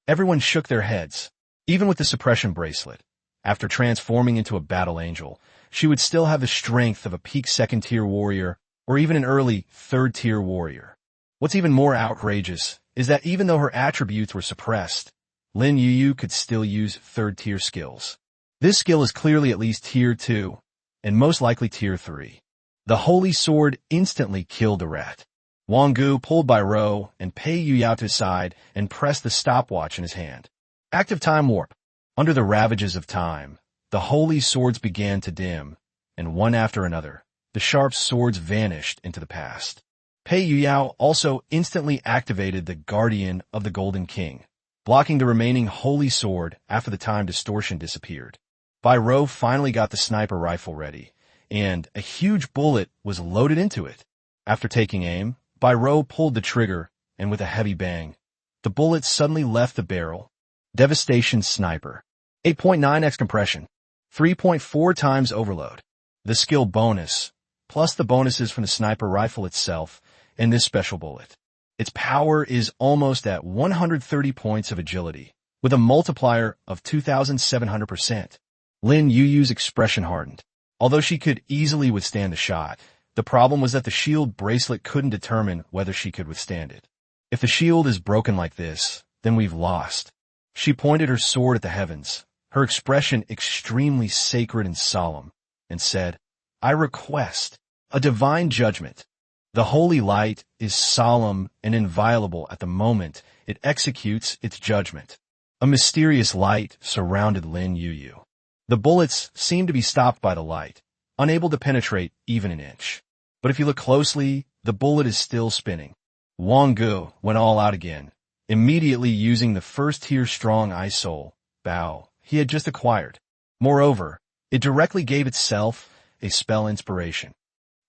Everyone shook their heads. Even with the suppression bracelet, after transforming into a battle angel, she would still have the strength of a peak 2nd-tier warrior or even an early 3rd-tier warrior. What's even more outrageous is that even though her attributes were suppressed, Lin Yuyu could still use 3rd-tier skills. This skill is clearly at least Tier 2, and most likely Tier 3. The Holy Sword instantly killed the rat. Wang Ge pulled by Ro and Pei Yuyao to his side and pressed the stopwatch in his hand. Active time warp. Under the ravages of time, the holy swords began to dim, and one after another, the sharp swords vanished into the past. Pei Yuyao also instantly activated the Guardian of the Golden King, blocking the remaining holy sword after the time distortion disappeared. Bai Rou finally got the sniper rifle ready, and a huge bullet was loaded into it. After taking aim, Bai Rou pulled the trigger, and with a heavy bang, the bullet suddenly left the barrel. Devastation Sniper. 8.9x compression. 3.4 times overload. The skill bonus, plus the bonuses from the sniper rifle itself, and this special bullet. Its power is almost at 130 points of agility, with a multiplier of 2,700%. Lin Yuyu's expression hardened. Although she could easily withstand the shot, the problem was that the shield bracelet couldn't determine whether she could withstand it. If the shield is broken like this, then we've lost. She pointed her sword at the heavens, her expression extremely sacred and solemn, and said, "I request a divine judgment." The holy light is solemn and inviolable at the moment it executes its judgment. A mysterious light surrounded Lin Yuyu. The bullets seemed to be stopped by the light, unable to penetrate even an inch. But if you look closely, the bullet is still spinning. Wang Ge went all out again, immediately using the 1st-tier strong ice soul, Bao, he had just acquired. Moreover, it directly gave itself a spell inspiration.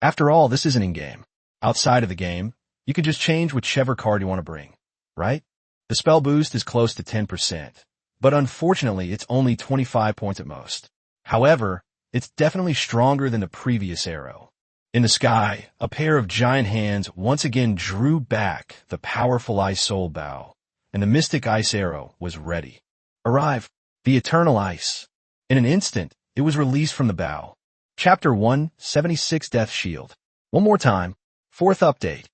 After all, this isn't in-game. Outside of the game, you can just change whichever card you want to bring, right? The spell boost is close to 10%, but unfortunately it's only 25 points at most. However, it's definitely stronger than the previous arrow. In the sky, a pair of giant hands once again drew back the powerful ice soul Bao, and the mystic ice arrow was ready. Arrive, the eternal ice. In an instant, it was released from the bow. Chapter 176 Death Shield. One more time. 4th update.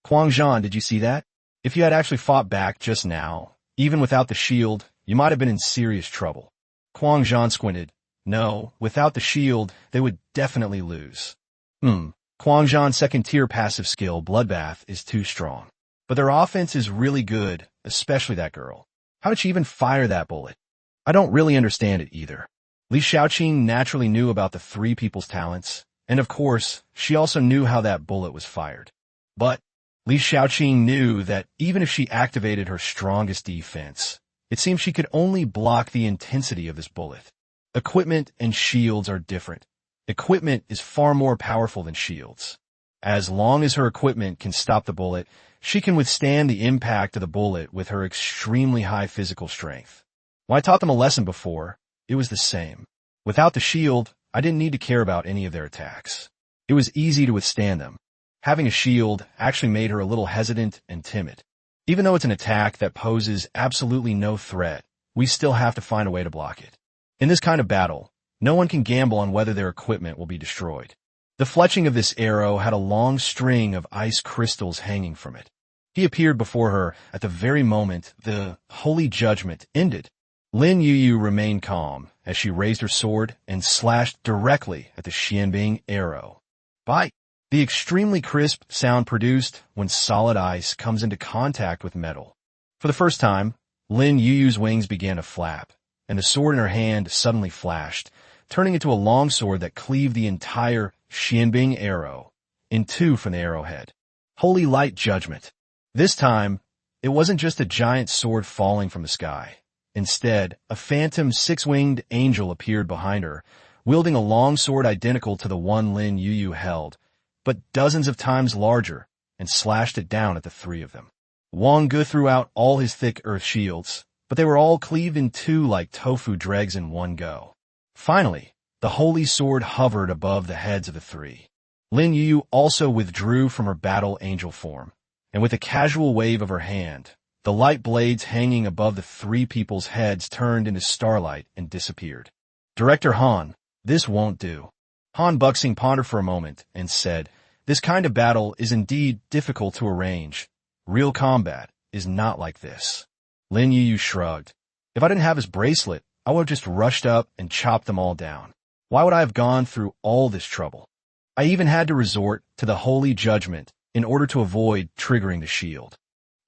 Huang Zhan, did you see that? If you had actually fought back just now, even without the shield, you might have been in serious trouble. Huang Zhan squinted. No, without the shield, they would definitely lose. Huang Zhan's 2nd-tier passive skill, Bloodbath, is too strong. But their offense is really good, especially that girl. How did she even fire that bullet? I don't really understand it either. Li Xiaoqing naturally knew about the 3 people's talents, and of course, she also knew how that bullet was fired. But Li Xiaoqing knew that even if she activated her strongest defense, it seems she could only block the intensity of this bullet. Equipment and shields are different. Equipment is far more powerful than shields. As long as her equipment can stop the bullet, she can withstand the impact of the bullet with her extremely high physical strength. When I taught them a lesson before, it was the same. Without the shield, I didn't need to care about any of their attacks. It was easy to withstand them. Having a shield actually made her a little hesitant and timid. Even though it's an attack that poses absolutely no threat, we still have to find a way to block it. In this kind of battle, no one can gamble on whether their equipment will be destroyed. The fletching of this arrow had a long string of ice crystals hanging from it. He appeared before her at the very moment the holy judgment ended. Lin Yuyu remained calm as she raised her sword and slashed directly at the Xianbing arrow. Bite! The extremely crisp sound produced when solid ice comes into contact with metal. For the first time, Lin Yuyu's wings began to flap, and the sword in her hand suddenly flashed, turning into a long sword that cleaved the entire Xianbing arrow in two from the arrowhead. Holy light judgment. This time, it wasn't just a giant sword falling from the sky. Instead, a phantom six-winged angel appeared behind her, wielding a long sword identical to the one Lin Yuyu held, but dozens of times larger, and slashed it down at the three of them. Wang Ge threw out all his thick earth shields, but they were all cleaved in two like tofu dregs in one go. Finally, the holy sword hovered above the heads of the three. Lin Yuyu also withdrew from her battle angel form, and with a casual wave of her hand, the light blades hanging above the three people's heads turned into starlight and disappeared. Director Han, this won't do. Han Buxing pondered for a moment and said, this kind of battle is indeed difficult to arrange. Real combat is not like this. Lin Yuyu shrugged. If I didn't have his bracelet, I would have just rushed up and chopped them all down. Why would I have gone through all this trouble? I even had to resort to the holy judgment in order to avoid triggering the shield.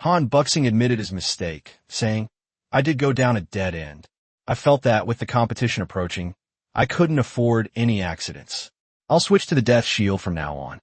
Han Buxing admitted his mistake, saying, I did go down a dead end. I felt that with the competition approaching, I couldn't afford any accidents. I'll switch to the Death Shield from now on.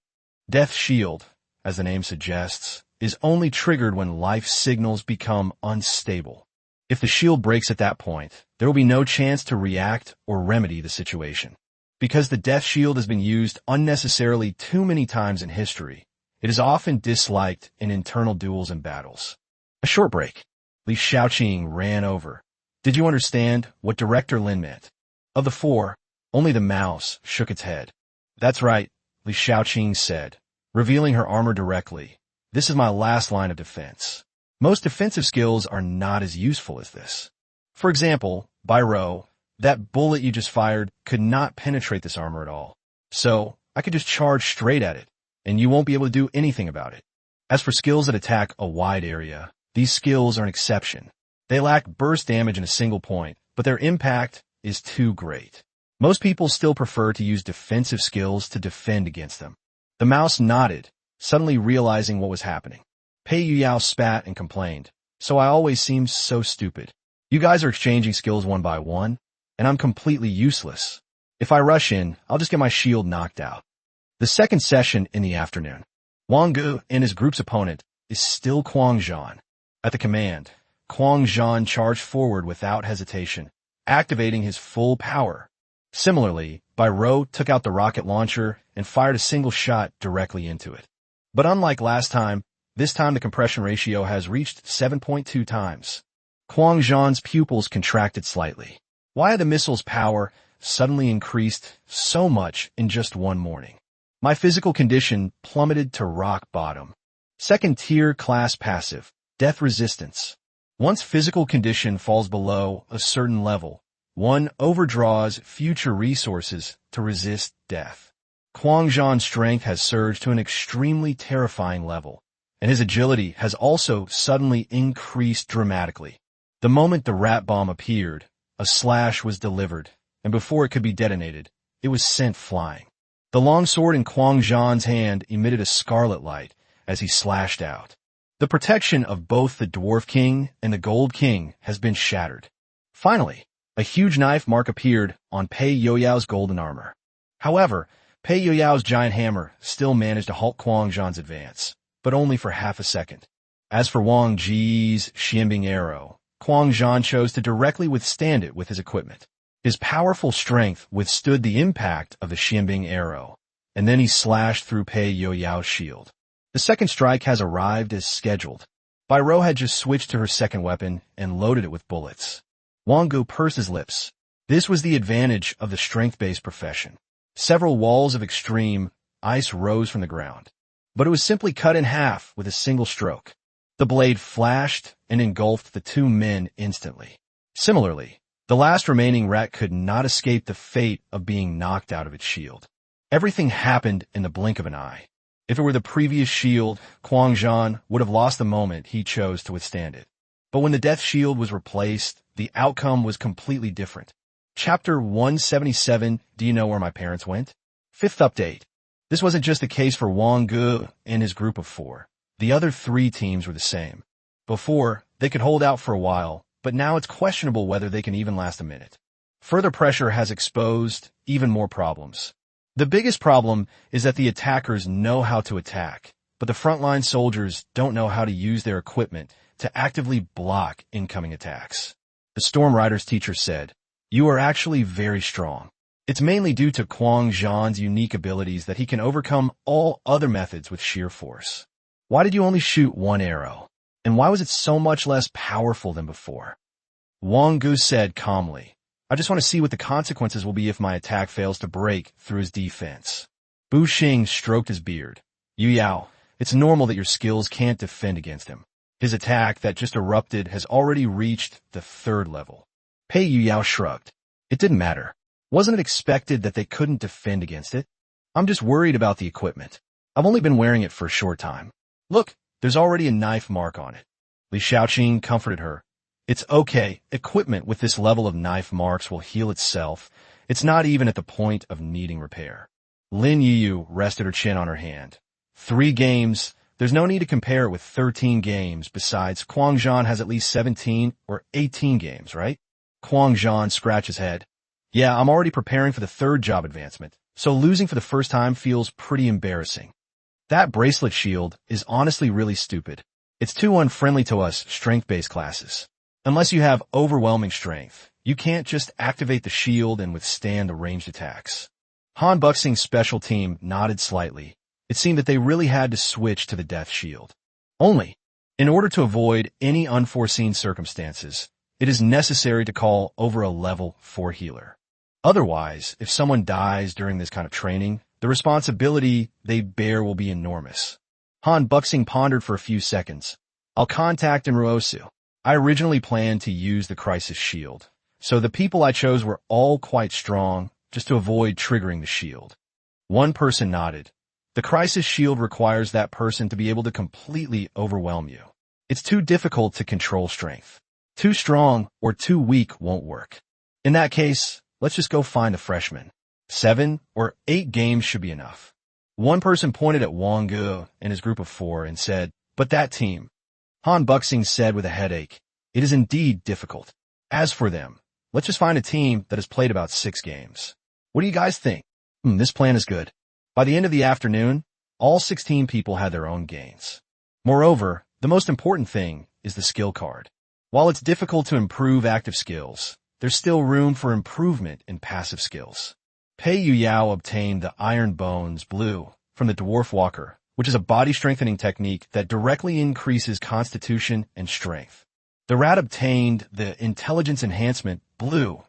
Death Shield, as the name suggests, is only triggered when life signals become unstable. If the shield breaks at that point, there will be no chance to react or remedy the situation. Because the Death Shield has been used unnecessarily too many times in history, it is often disliked in internal duels and battles. A short break. Li Shaoqing ran over. Did you understand what Director Lin meant? Of the four, only the mouse shook its head. That's right, Li Shaoqing said, revealing her armor directly. This is my last line of defense. Most defensive skills are not as useful as this. For example, by row, that bullet you just fired could not penetrate this armor at all. So, I could just charge straight at it, and you won't be able to do anything about it. As for skills that attack a wide area, these skills are an exception. They lack burst damage in a single point, but their impact is too great. Most people still prefer to use defensive skills to defend against them. The mouse nodded, suddenly realizing what was happening. Pei Yuyao spat and complained, so I always seem so stupid. You guys are exchanging skills one by one, and I'm completely useless. If I rush in, I'll just get my shield knocked out. The second session in the afternoon. Wang Ge and his group's opponent is still Quang Zhan. At the command, Quang Zhan charged forward without hesitation, activating his full power. Similarly, Bai Rou took out the rocket launcher and fired a single shot directly into it. But unlike last time, this time the compression ratio has reached 7.2 times. Quang Zhan's pupils contracted slightly. Why had the missile's power suddenly increased so much in just one morning? My physical condition plummeted to rock bottom. Second tier class passive, death resistance. Once physical condition falls below a certain level, one overdraws future resources to resist death. Quang Zhan's strength has surged to an extremely terrifying level, and his agility has also suddenly increased dramatically. The moment the rat bomb appeared, a slash was delivered, and before it could be detonated, it was sent flying. The long sword in Quang Zhan's hand emitted a scarlet light as he slashed out. The protection of both the Dwarf King and the Gold King has been shattered. Finally, a huge knife mark appeared on Pei Yoyao's golden armor. However, Pei Yoyao's giant hammer still managed to halt Quang Zhan's advance, but only for half a second. As for Wang Ge's Xianbing arrow, Quang Zhan chose to directly withstand it with his equipment. His powerful strength withstood the impact of the Xianbing arrow, and then he slashed through Pei Yoyao's shield. The second strike has arrived as scheduled. Bai Rou had just switched to her second weapon and loaded it with bullets. Wang Ge pursed his lips. This was the advantage of the strength-based profession. Several walls of extreme ice rose from the ground, but it was simply cut in half with a single stroke. The blade flashed and engulfed the two men instantly. Similarly, the last remaining rat could not escape the fate of being knocked out of its shield. Everything happened in the blink of an eye. If it were the previous shield, Quang Zhan would have lost the moment he chose to withstand it. But when the death shield was replaced, the outcome was completely different. Chapter 177, Do you know where my parents went? Fifth update. This wasn't just the case for Wang Ge and his group of four. The other three teams were the same. Before, They could hold out for a while, but now it's questionable whether they can even last a minute. Further pressure has exposed even more problems. The biggest problem is that the attackers know how to attack, but the frontline soldiers don't know how to use their equipment to actively block incoming attacks. The Storm Rider's teacher said, "You are actually very strong. It's mainly due to Wang Ge's unique abilities that he can overcome all other methods with sheer force. Why did you only shoot one arrow? And why was it so much less powerful than before?" Wang Ge said calmly, "I just want to see what the consequences will be if my attack fails to break through his defense." Bu Xing stroked his beard. "Yu Yao, it's normal that your skills can't defend against him. His attack that just erupted has already reached the 3rd level." Pei Yu Yao shrugged. "It didn't matter. Wasn't it expected that they couldn't defend against it? I'm just worried about the equipment. I've only been wearing it for a short time. Look, there's already a knife mark on it." Li Shaoqing comforted her. "It's okay. Equipment with this level of knife marks will heal itself. It's not even at the point of needing repair." Lin Yiyu rested her chin on her hand. 3 games. There's no need to compare it with 13 games. Besides, Wang Ge has at least 17 or 18 games, right? Wang Ge scratched his head. "Yeah, I'm already preparing for the 3rd job advancement, so losing for the first time feels pretty embarrassing. That bracelet shield is honestly really stupid. It's too unfriendly to us strength-based classes. Unless you have overwhelming strength, you can't just activate the shield and withstand the ranged attacks." Han Buxing's special team nodded slightly. It seemed that they really had to switch to the death shield. Only, in order to avoid any unforeseen circumstances, it is necessary to call over a level 4 healer. Otherwise, if someone dies during this kind of training, the responsibility they bear will be enormous. Han Buxing pondered for a few seconds. "I'll contact Enruosu. I originally planned to use the crisis shield, so the people I chose were all quite strong, just to avoid triggering the shield." One person nodded. "The crisis shield requires that person to be able to completely overwhelm you. It's too difficult to control strength. Too strong or too weak won't work. In that case, let's just go find the freshman. 7 or 8 games should be enough." One person pointed at Wang Ge and his group of 4 and said, "But that team." Han Buxing said with a headache, "It is indeed difficult. As for them, let's just find a team that has played about 6 games. What do you guys think?" This plan is good." By the end of the afternoon, all 16 people had their own gains. Moreover, the most important thing is the skill card. While it's difficult to improve active skills, there's still room for improvement in passive skills. Pei Yu Yao obtained the Iron Bones Blue from the Dwarf Walker, which is a body strengthening technique that directly increases constitution and strength. The rat obtained the Intelligence Enhancement Blue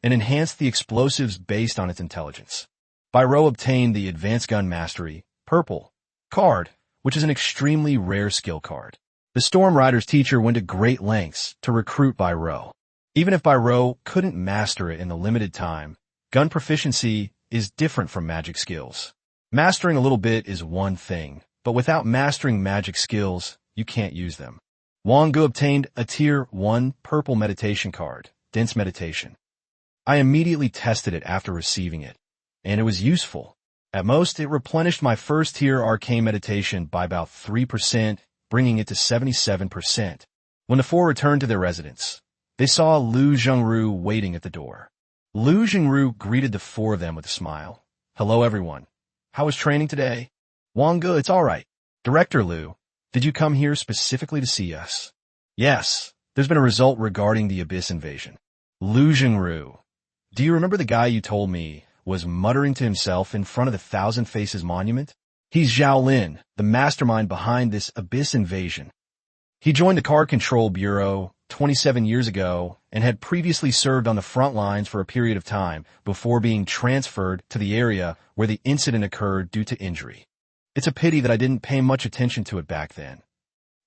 and enhanced the explosives based on its intelligence. Byro obtained the Advanced Gun Mastery Purple card, which is an extremely rare skill card. The Storm Rider's teacher went to great lengths to recruit Byro. Even if Byro couldn't master it in the limited time, gun proficiency is different from magic skills. Mastering a little bit is one thing, but without mastering magic skills, you can't use them. Wang Ge obtained a Tier 1 Purple Meditation card, Dense Meditation. I immediately tested it after receiving it, and it was useful. At most, it replenished my first tier arcane meditation by about 3%, bringing it to 77%. When the 4 returned to their residence, they saw Lu Zhengru waiting at the door. Lu Zhengru greeted the 4 of them with a smile. "Hello, everyone. How was training today?" "Wang Ge, it's all right." "Director Lu, did you come here specifically to see us?" "Yes, there's been a result regarding the Abyss invasion." Lu Zhengru, do you remember the guy you told me was muttering to himself in front of the Thousand Faces monument? He's Zhao Lin, the mastermind behind this Abyss invasion. He joined the Card Control Bureau 27 years ago and had previously served on the front lines for a period of time before being transferred to the area where the incident occurred due to injury. It's a pity that I didn't pay much attention to it back then.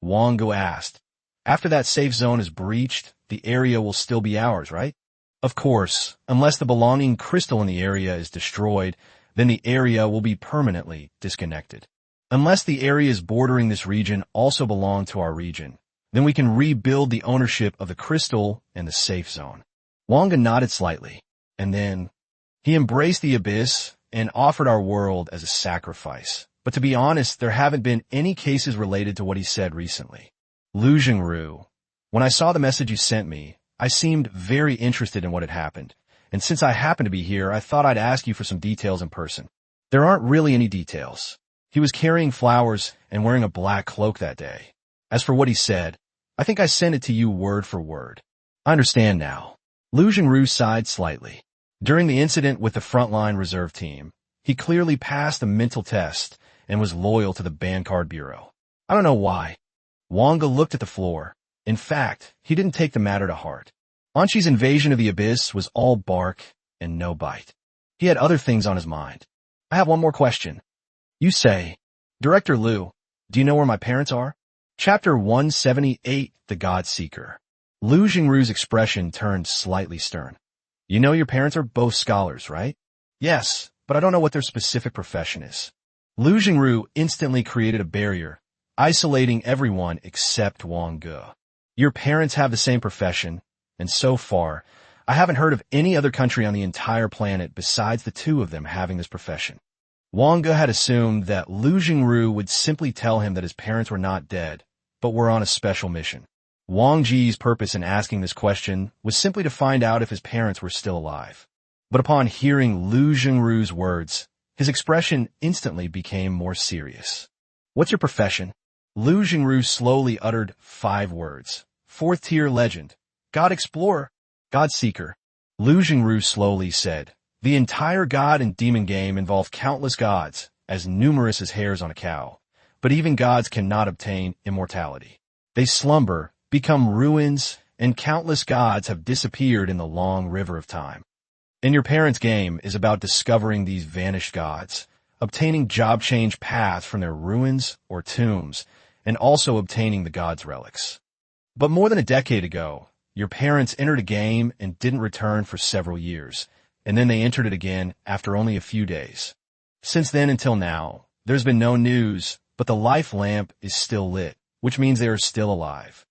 Wang Ge asked, "After that safe zone is breached, the area will still be ours, right?" "Of course, unless the belonging crystal in the area is destroyed, then the area will be permanently disconnected. Unless the areas bordering this region also belong to our region, then we can rebuild the ownership of the crystal and the safe zone." Wang Ge nodded slightly, and then he embraced the Abyss and offered our world as a sacrifice. But to be honest, there haven't been any cases related to what he said recently. Lu Zhengru, When I saw the message you sent me, I seemed very interested in what had happened, and since I happened to be here, I thought I'd ask you for some details in person. There aren't really any details. He was carrying flowers and wearing a black cloak that day. As for what he said, I think I sent it to you word for word. I understand now. Lu Jingru sighed slightly. During the incident with the frontline reserve team, he clearly passed the mental test and was loyal to the band card bureau. I don't know why. Wang Ge looked at the floor. In fact, he didn't take the matter to heart. Anqi's invasion of the abyss was all bark and no bite. He had other things on his mind. I have one more question. You say, Director Liu, do you know where my parents are? Chapter 178, The God Seeker. Lu Jingru's expression turned slightly stern. You know your parents are both scholars, right? Yes, but I don't know what their specific profession is. Lu Jingru instantly created a barrier, isolating everyone except Wang Ge. Your parents have the same profession, and so far, I haven't heard of any other country on the entire planet besides the two of them having this profession. Wang Ge had assumed that Lu Jingru would simply tell him that his parents were not dead, but were on a special mission. Wang Ge's purpose in asking this question was simply to find out if his parents were still alive. But upon hearing Lu Jingru's words, his expression instantly became more serious. What's your profession? Lu Jingru slowly uttered 5 words. 4th tier legend. God Explorer. God Seeker. Lu Jingru slowly said, the entire god and demon game involves countless gods, as numerous as hairs on a cow. But even gods cannot obtain immortality. They slumber, become ruins, and countless gods have disappeared in the long river of time. And your parents' game is about discovering these vanished gods, obtaining job change paths from their ruins or tombs, and also obtaining the gods' relics. But more than a decade ago, your parents entered a game and didn't return for several years, and then they entered it again after only a few days. Since then until now, there's been no news, but the life lamp is still lit, which means they are still alive.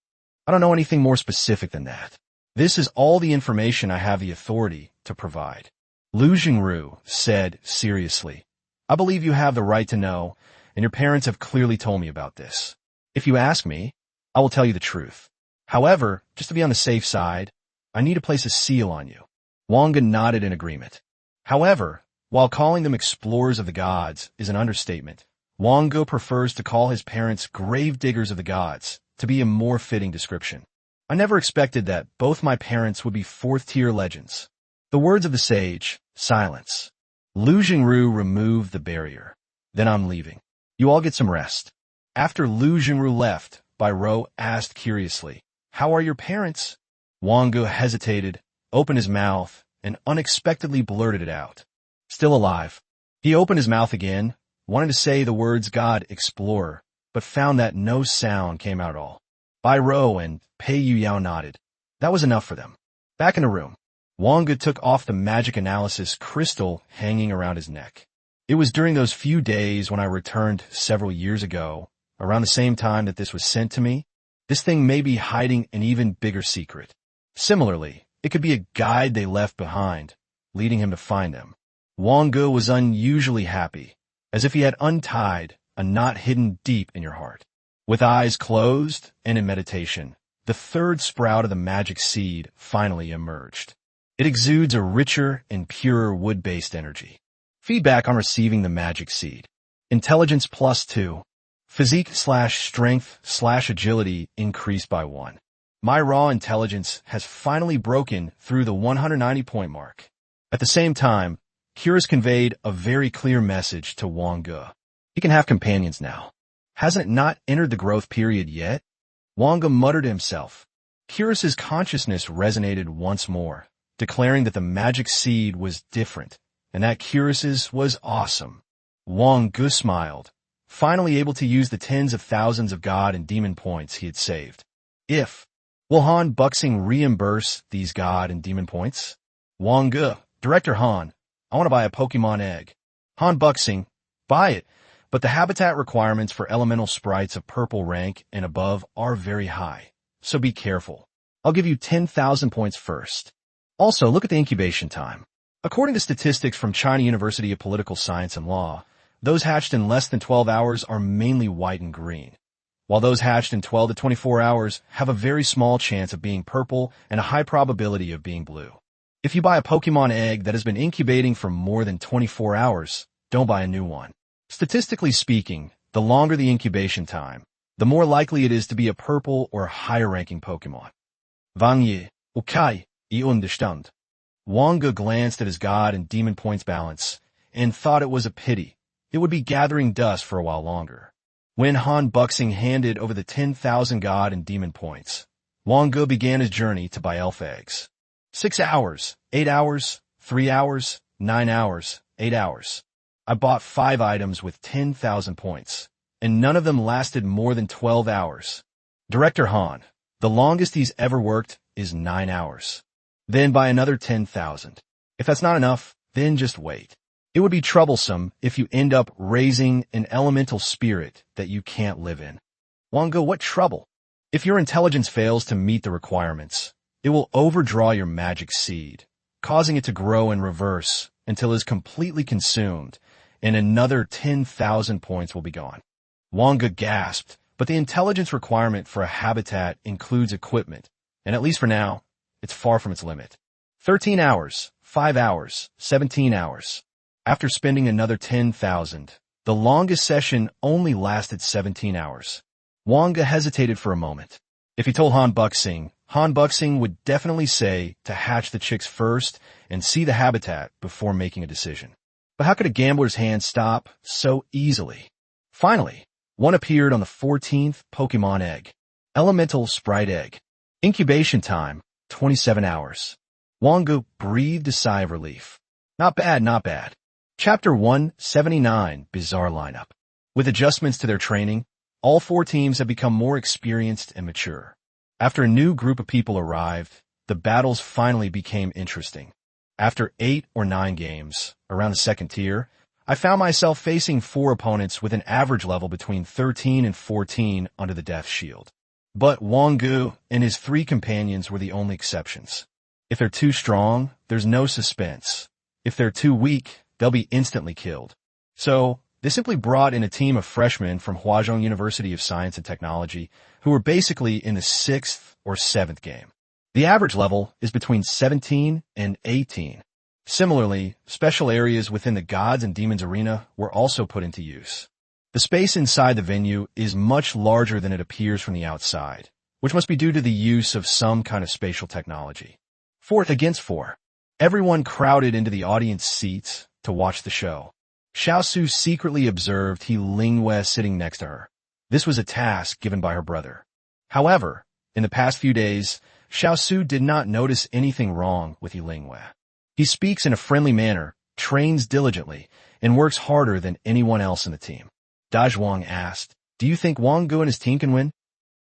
I don't know anything more specific than that. This is all the information I have the authority to provide. Lu Jingru said seriously, I believe you have the right to know, and your parents have clearly told me about this. If you ask me, I will tell you the truth. However, just to be on the safe side, I need to place a seal on you. Wang Ge nodded in agreement. However, while calling them explorers of the gods is an understatement, Wang Ge prefers to call his parents grave diggers of the gods to be a more fitting description. I never expected that both my parents would be 4th tier legends. The words of the sage, silence. Lu Jingru removed the barrier. Then I'm leaving. You all get some rest. After Lu Jingru left, Bai Rou asked curiously, how are your parents? Wang Ge hesitated, opened his mouth, and unexpectedly blurted it out. Still alive. He opened his mouth again, wanted to say the words God Explorer, but found that no sound came out at all. Bai Rou and Pei Yuyao nodded. That was enough for them. Back in the room, Wang Ge took off the magic analysis crystal hanging around his neck. It was during those few days when I returned several years ago, around the same time that this was sent to me. This thing may be hiding an even bigger secret. Similarly, it could be a guide they left behind, leading him to find them. Wang Ge was unusually happy, as if he had untied a knot hidden deep in your heart. With eyes closed and in meditation, the 3rd sprout of the magic seed finally emerged. It exudes a richer and purer wood-based energy. Feedback on receiving the magic seed. Intelligence +2. Physique/strength/agility increased by 1. My raw intelligence has finally broken through the 190-point mark. At the same time, Curious conveyed a very clear message to Wang Ge. He can have companions now. Hasn't it not entered the growth period yet? Wang Ge muttered to himself. Curious's consciousness resonated once more, declaring that the magic seed was different, and that Curious's was awesome. Wang Ge smiled, finally able to use the tens of thousands of god and demon points he had saved. Will Han Buxing reimburse these god and demon points? Wang Ge, Director Han, I want to buy a Pokemon egg. Han Buxing, buy it, but the habitat requirements for elemental sprites of purple rank and above are very high, so be careful. I'll give you 10,000 points first. Also, look at the incubation time. According to statistics from China University of Political Science and Law, those hatched in less than 12 hours are mainly white and green. while those hatched in 12 to 24 hours have a very small chance of being purple and a high probability of being blue. If you buy a Pokemon egg that has been incubating for more than 24 hours, don't buy a new one. Statistically speaking, the longer the incubation time, the more likely it is to be a purple or higher-ranking Pokemon. Wang Ge, okay, I understand. Wang Ge glanced at his god and demon points balance and thought it was a pity. It would be gathering dust for a while longer. When Han Buxing handed over the 10,000 god and demon points, Wang Ge began his journey to buy elf eggs. 6 hours, 8 hours, 3 hours, 9 hours, 8 hours. I bought 5 items with 10,000 points, and none of them lasted more than 12 hours. Director Han, the longest he's ever worked is 9 hours. Then buy another 10,000. If that's not enough, then just wait. It would be troublesome if you end up raising an elemental spirit that you can't live in. Wang Ge, what trouble? If your intelligence fails to meet the requirements, it will overdraw your magic seed, causing it to grow in reverse until it is completely consumed, and another 10,000 points will be gone. Wang Ge gasped, but the intelligence requirement for a habitat includes equipment, and at least for now, it's far from its limit. 13 hours, 5 hours, 17 hours. After spending another 10,000, the longest session only lasted 17 hours. Wang Ge hesitated for a moment. If he told Han Buxing would definitely say to hatch the chicks first and see the habitat before making a decision. But how could a gambler's hand stop so easily? Finally, one appeared on the 14th Pokemon egg. Elemental Sprite Egg. Incubation time, 27 hours. Wang Ge breathed a sigh of relief. Not bad, not bad. Chapter 179, Bizarre Lineup. With adjustments to their training, all 4 teams have become more experienced and mature. After a new group of people arrived, the battles finally became interesting. After 8 or 9 games, around the second tier, I found myself facing 4 opponents with an average level between 13 and 14 under the Death Shield. But Wang Ge and his 3 companions were the only exceptions. If they're too strong, there's no suspense. If they're too weak, they'll be instantly killed. So, they simply brought in a team of freshmen from Huazhong University of Science and Technology who were basically in the 6th or 7th game. The average level is between 17 and 18. Similarly, special areas within the Gods and Demons arena were also put into use. The space inside the venue is much larger than it appears from the outside, which must be due to the use of some kind of spatial technology. 4th against 4. Everyone crowded into the audience seats to watch the show. Xiaosu secretly observed He Lingwei sitting next to her. This was a task given by her brother. However, in the past few days, Xiaosu did not notice anything wrong with He Lingwei. He speaks in a friendly manner, trains diligently, and works harder than anyone else in the team. Dazhuang asked, "Do you think Wang Ge and his team can win?"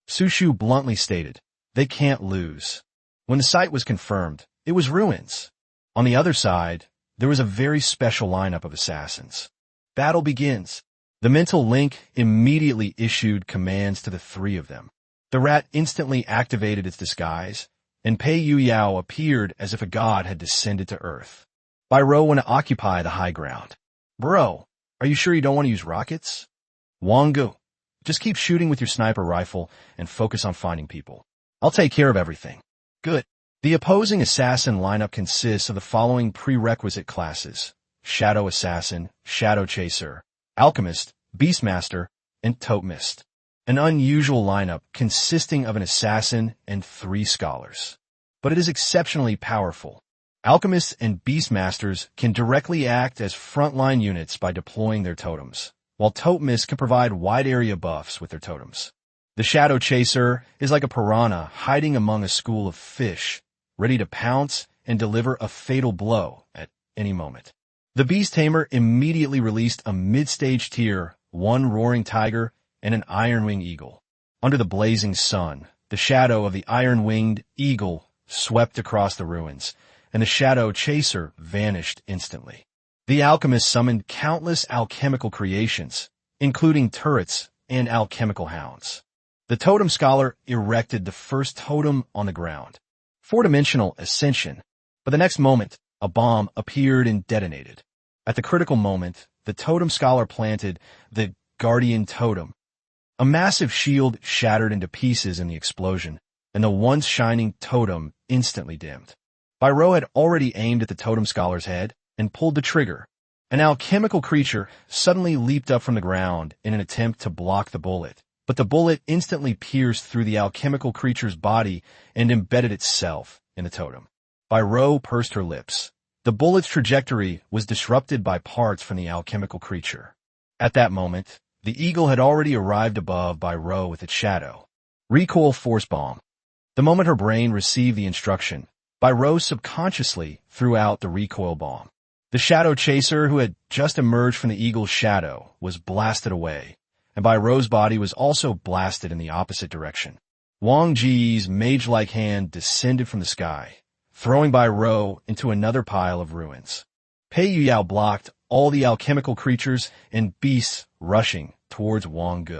Su Shu bluntly stated, "They can't lose." When the site was confirmed, it was ruins. On the other side, there was a very special lineup of assassins. Battle begins. The mental link immediately issued commands to the 3 of them. The rat instantly activated its disguise, and Pei Yu Yao appeared as if a god had descended to Earth. Byro want to occupy the high ground. Bro, are you sure you don't want to use rockets? Wang Ge, just keep shooting with your sniper rifle and focus on finding people. I'll take care of everything. Good. The opposing assassin lineup consists of the following prerequisite classes: Shadow Assassin, Shadow Chaser, Alchemist, Beastmaster, and Totemist. An unusual lineup consisting of an assassin and 3 scholars. But it is exceptionally powerful. Alchemists and Beastmasters can directly act as frontline units by deploying their totems, while Totemists can provide wide area buffs with their totems. The Shadow Chaser is like a piranha hiding among a school of fish, ready to pounce and deliver a fatal blow at any moment. The Beast Tamer immediately released a mid-stage tier, 1 Roaring Tiger, and an Iron-Winged Eagle. Under the blazing sun, the shadow of the Iron-Winged Eagle swept across the ruins, and the Shadow Chaser vanished instantly. The Alchemist summoned countless alchemical creations, including turrets and alchemical hounds. The Totem Scholar erected the first totem on the ground. 4-dimensional ascension, but the next moment, a bomb appeared and detonated. At the critical moment, the Totem Scholar planted the Guardian Totem. A massive shield shattered into pieces in the explosion, and the once shining totem instantly dimmed. Ro had already aimed at the totem scholar's head and pulled the trigger. An alchemical creature suddenly leaped up from the ground in an attempt to block the bullet, but the bullet instantly pierced through the alchemical creature's body and embedded itself in the totem. Ro pursed her lips. The bullet's trajectory was disrupted by parts from the alchemical creature. At that moment, the eagle had already arrived above Ro with its shadow. Recoil force bomb. The moment her brain received the instruction, Ro subconsciously threw out the recoil bomb. The shadow chaser who had just emerged from the eagle's shadow was blasted away, and Ro's body was also blasted in the opposite direction. Wang Ge's mage-like hand descended from the sky, throwing Ro into another pile of ruins. Pei Yuyao blocked all the alchemical creatures and beasts rushing towards Wang Ge.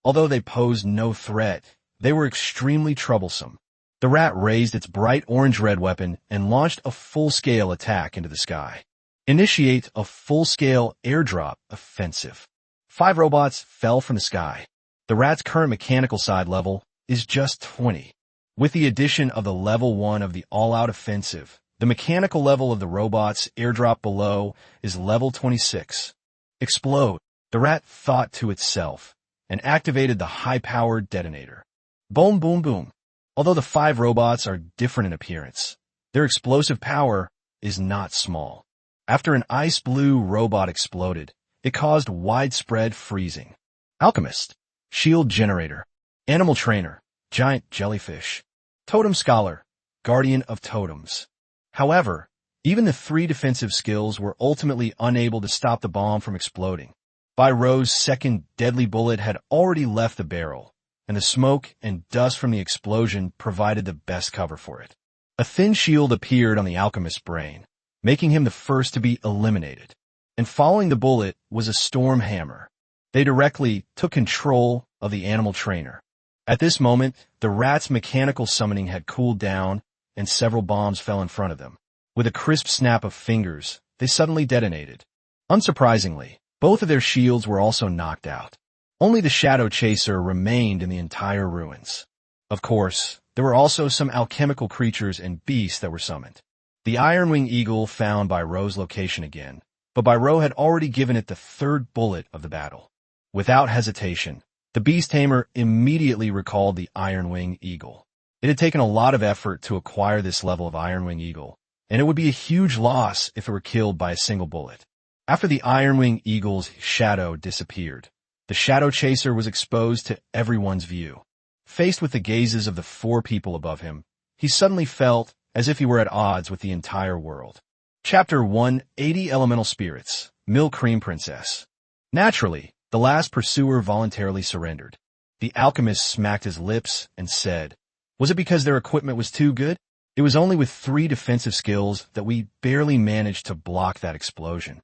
Although they posed no threat, they were extremely troublesome. The rat raised its bright orange-red weapon and launched a full-scale attack into the sky. Initiate a full-scale airdrop offensive. 5 robots fell from the sky. The rat's current mechanical side level is just 20. With the addition of the level 1 of the all-out offensive, the mechanical level of the robot's airdrop below is level 26. Explode. The rat thought to itself and activated the high-powered detonator. Boom, boom, boom. Although the 5 robots are different in appearance, their explosive power is not small. After an ice blue robot exploded, it caused widespread freezing. Alchemist, shield generator, animal trainer, giant jellyfish, totem scholar, guardian of totems. However, even the 3 defensive skills were ultimately unable to stop the bomb from exploding. Ro's second deadly bullet had already left the barrel, and the smoke and dust from the explosion provided the best cover for it. A thin shield appeared on the alchemist's brain, making him the first to be eliminated. And following the bullet was a storm hammer. They directly took control of the animal trainer. At this moment, the rat's mechanical summoning had cooled down, and several bombs fell in front of them. With a crisp snap of fingers, they suddenly detonated. Unsurprisingly, both of their shields were also knocked out. Only the shadow chaser remained in the entire ruins. Of course, there were also some alchemical creatures and beasts that were summoned. The iron-wing eagle found Ro's location again, but Ro had already given it the 3rd bullet of the battle. Without hesitation, the beast tamer immediately recalled the iron-wing eagle. It had taken a lot of effort to acquire this level of iron-wing eagle, and it would be a huge loss if it were killed by a single bullet. After the iron-wing eagle's shadow disappeared, the shadow chaser was exposed to everyone's view. Faced with the gazes of the 4 people above him, he suddenly felt as if he were at odds with the entire world. Chapter 1, 80 Elemental Spirits, Milk Cream Princess. Naturally, the last pursuer voluntarily surrendered. The alchemist smacked his lips and said, "Was it because their equipment was too good? It was only with 3 defensive skills that we barely managed to block that explosion."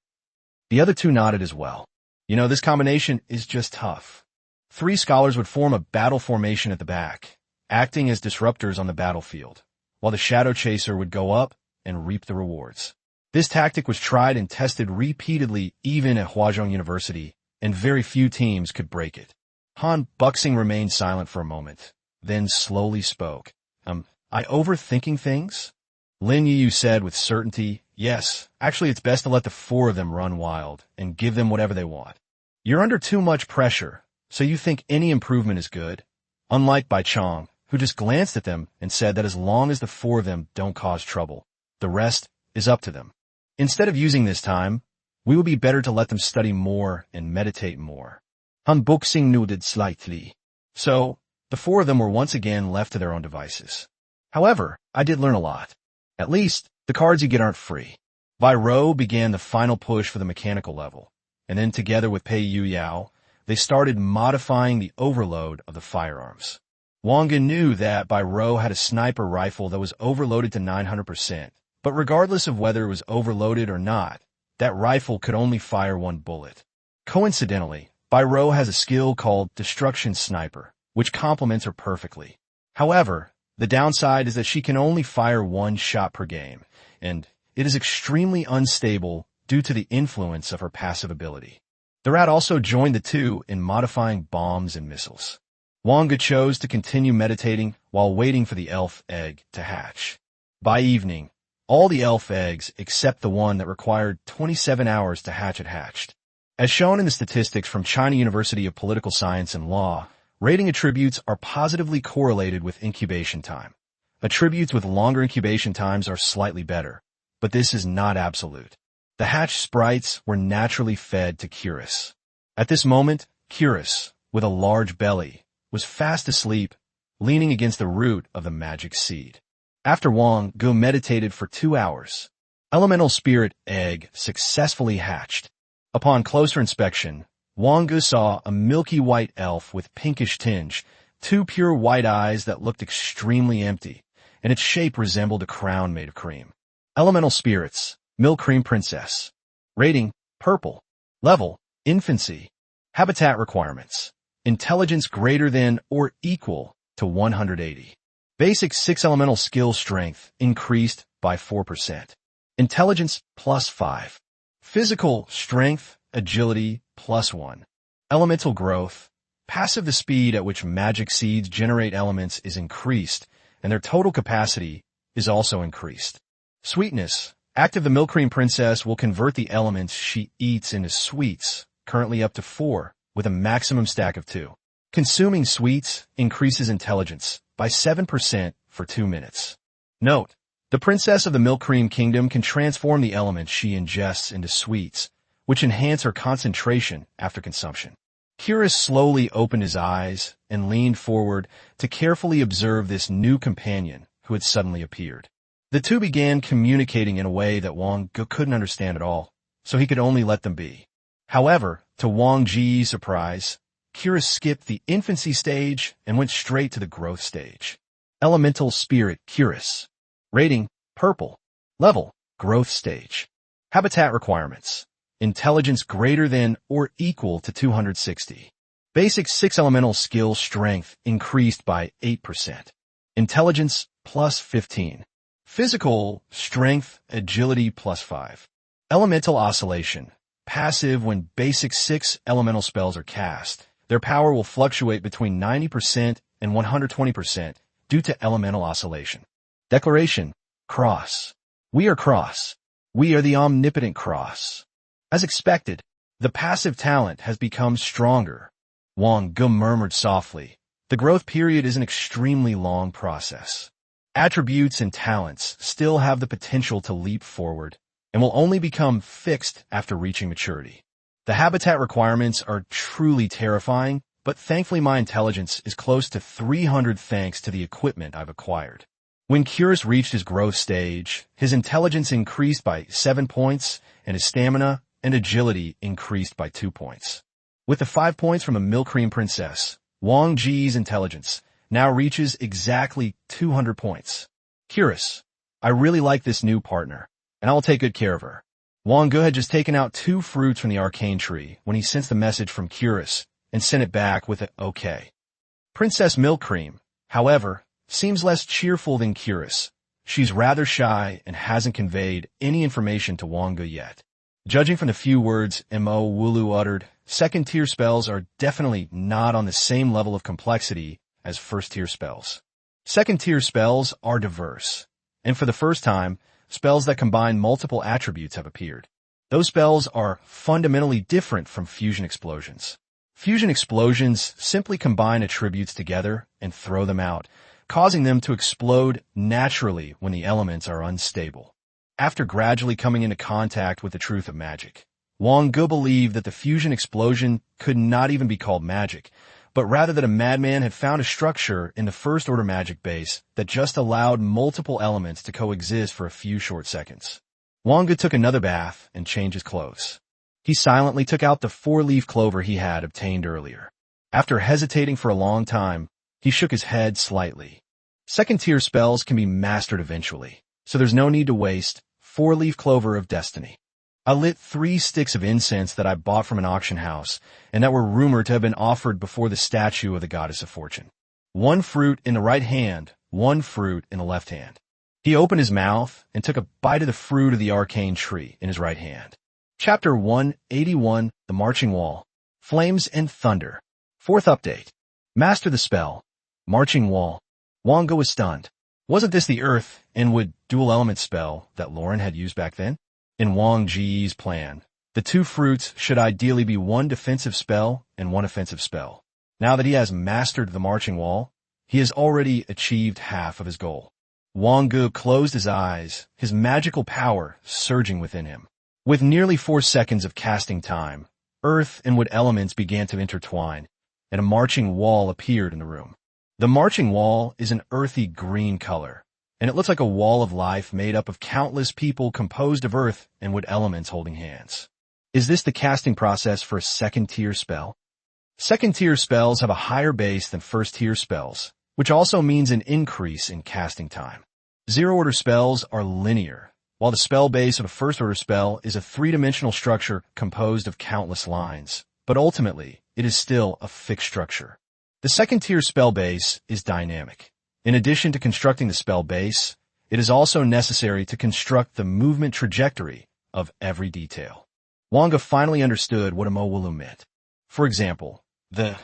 The other 2 nodded as well. This combination is just tough. 3 scholars would form a battle formation at the back, acting as disruptors on the battlefield, while the shadow chaser would go up and reap the rewards. This tactic was tried and tested repeatedly even at Huazhong University, and very few teams could break it. Han Buxing remained silent for a moment, then slowly spoke. I overthinking things? Lin Yu said with certainty, "Yes, actually it's best to let the 4 of them run wild and give them whatever they want. You're under too much pressure, so you think any improvement is good." Unlike Bai Chong, who just glanced at them and said that as long as the 4 of them don't cause trouble, the rest is up to them. Instead of using this time, we would be better to let them study more and meditate more. Han Buxing nodded slightly. So, the 4 of them were once again left to their own devices. However, I did learn a lot. At least, the cards you get aren't free. Ro began the final push for the mechanical level, and then together with Pei Yuyao, they started modifying the overload of the firearms. Wang Ge knew that Ro had a sniper rifle that was overloaded to 900%, but regardless of whether it was overloaded or not, that rifle could only fire 1 bullet. Coincidentally, Ro has a skill called Destruction Sniper, which complements her perfectly. However, the downside is that she can only fire 1 shot per game, and it is extremely unstable due to the influence of her passive ability. The rat also joined the two in modifying bombs and missiles. Wang Ge chose to continue meditating while waiting for the elf egg to hatch. By evening, all the elf eggs except the one that required 27 hours to hatch had hatched. As shown in the statistics from China University of Political Science and Law, rating attributes are positively correlated with incubation time. Attributes with longer incubation times are slightly better, but this is not absolute. The hatched sprites were naturally fed to Curious. At this moment, Curious, with a large belly, was fast asleep, leaning against the root of the magic seed. After Wang Ge meditated for 2 hours, Elemental Spirit Egg successfully hatched. Upon closer inspection, Wang Ge saw a milky white elf with pinkish tinge, 2 pure white eyes that looked extremely empty, and its shape resembled a crown made of cream. Elemental Spirits, Milk Cream Princess. Rating, Purple. Level, Infancy. Habitat Requirements, Intelligence greater than or equal to 180. Basic 6 Elemental Skill Strength increased by 4%. Intelligence +5. Physical Strength, Agility +1. Elemental Growth. Passive. The speed at which magic seeds generate elements is increased, and their total capacity is also increased. Sweetness. Active. The Milk Cream Princess will convert the elements she eats into sweets, currently up to 4, with a maximum stack of 2. Consuming sweets increases intelligence by 7% for 2 minutes. Note: the Princess of the Milk Cream Kingdom can transform the elements she ingests into sweets, which enhance her concentration after consumption. Curious slowly opened his eyes and leaned forward to carefully observe this new companion who had suddenly appeared. The two began communicating in a way that Wang Ge couldn't understand at all, so he could only let them be. However, to Wang Ge's surprise, Curious skipped the infancy stage and went straight to the growth stage. Elemental Spirit Curious. Rating, Purple. Level, Growth Stage. Habitat Requirements, Intelligence greater than or equal to 260. Basic 6 Elemental Skill Strength increased by 8%. Intelligence +15. Physical Strength, Agility +5. Elemental Oscillation. Passive. When basic 6 elemental spells are cast, their power will fluctuate between 90% and 120% due to elemental oscillation. Declaration: Cross. We are Cross. We are the omnipotent Cross. As expected, the passive talent has become stronger. Wang Ge murmured softly. The growth period is an extremely long process. Attributes and talents still have the potential to leap forward and will only become fixed after reaching maturity. The habitat requirements are truly terrifying, but thankfully my intelligence is close to 300 thanks to the equipment I've acquired. When Curious reached his growth stage, his intelligence increased by 7 points, and his stamina and agility increased by 2 points. With the 5 points from the Milk Cream Princess, Wang Ge's intelligence now reaches exactly 200 points. Curious, I really like this new partner, and I will take good care of her. Wang Ge had just taken out 2 fruits from the arcane tree when he sensed the message from Curious and sent it back with an okay. Princess Milk Cream, however, seems less cheerful than Curious. She's rather shy and hasn't conveyed any information to Wang Ge yet. Judging from the few words Mo Wulu uttered, second-tier spells are definitely not on the same level of complexity as first-tier spells. Second-tier spells are diverse, and for the first time, spells that combine multiple attributes have appeared. Those spells are fundamentally different from fusion explosions. Fusion explosions simply combine attributes together and throw them out, causing them to explode naturally when the elements are unstable. After gradually coming into contact with the truth of magic, Wang Ge believed that the fusion explosion could not even be called magic, but rather that a madman had found a structure in the first-order magic base that just allowed multiple elements to coexist for a few short seconds. Wang Ge took another bath and changed his clothes. He silently took out the 4-leaf clover he had obtained earlier. After hesitating for a long time, he shook his head slightly. Second-tier spells can be mastered eventually, so there's no need to waste 4-leaf clover of destiny. I lit 3 sticks of incense that I bought from an auction house and that were rumored to have been offered before the statue of the goddess of fortune. 1 fruit in the right hand, 1 fruit in the left hand. He opened his mouth and took a bite of the fruit of the arcane tree in his right hand. Chapter 181, The Marching Wall, Flames and Thunder. Fourth update. Master the spell. Marching Wall. Wang Ge was stunned. Wasn't this the Earth and Wood dual-element spell that Lauren had used back then? In Wang Ge's plan, the two fruits should ideally be one defensive spell and one offensive spell. Now that he has mastered the Marching Wall, he has already achieved half of his goal. Wang Ge closed his eyes, his magical power surging within him. With nearly 4 seconds of casting time, earth and wood elements began to intertwine, and a marching wall appeared in the room. The marching wall is an earthy green color, and it looks like a wall of life made up of countless people composed of earth and wood elements holding hands. Is this the casting process for a second-tier spell? Second-tier spells have a higher base than first-tier spells, which also means an increase in casting time. Zero-order spells are linear, while the spell base of a first-order spell is a three-dimensional structure composed of countless lines, but ultimately, it is still a fixed structure. The second-tier spell base is dynamic. In addition to constructing the spell base, it is also necessary to construct the movement trajectory of every detail. Wang Ge finally understood what a manhwa meant. For example, the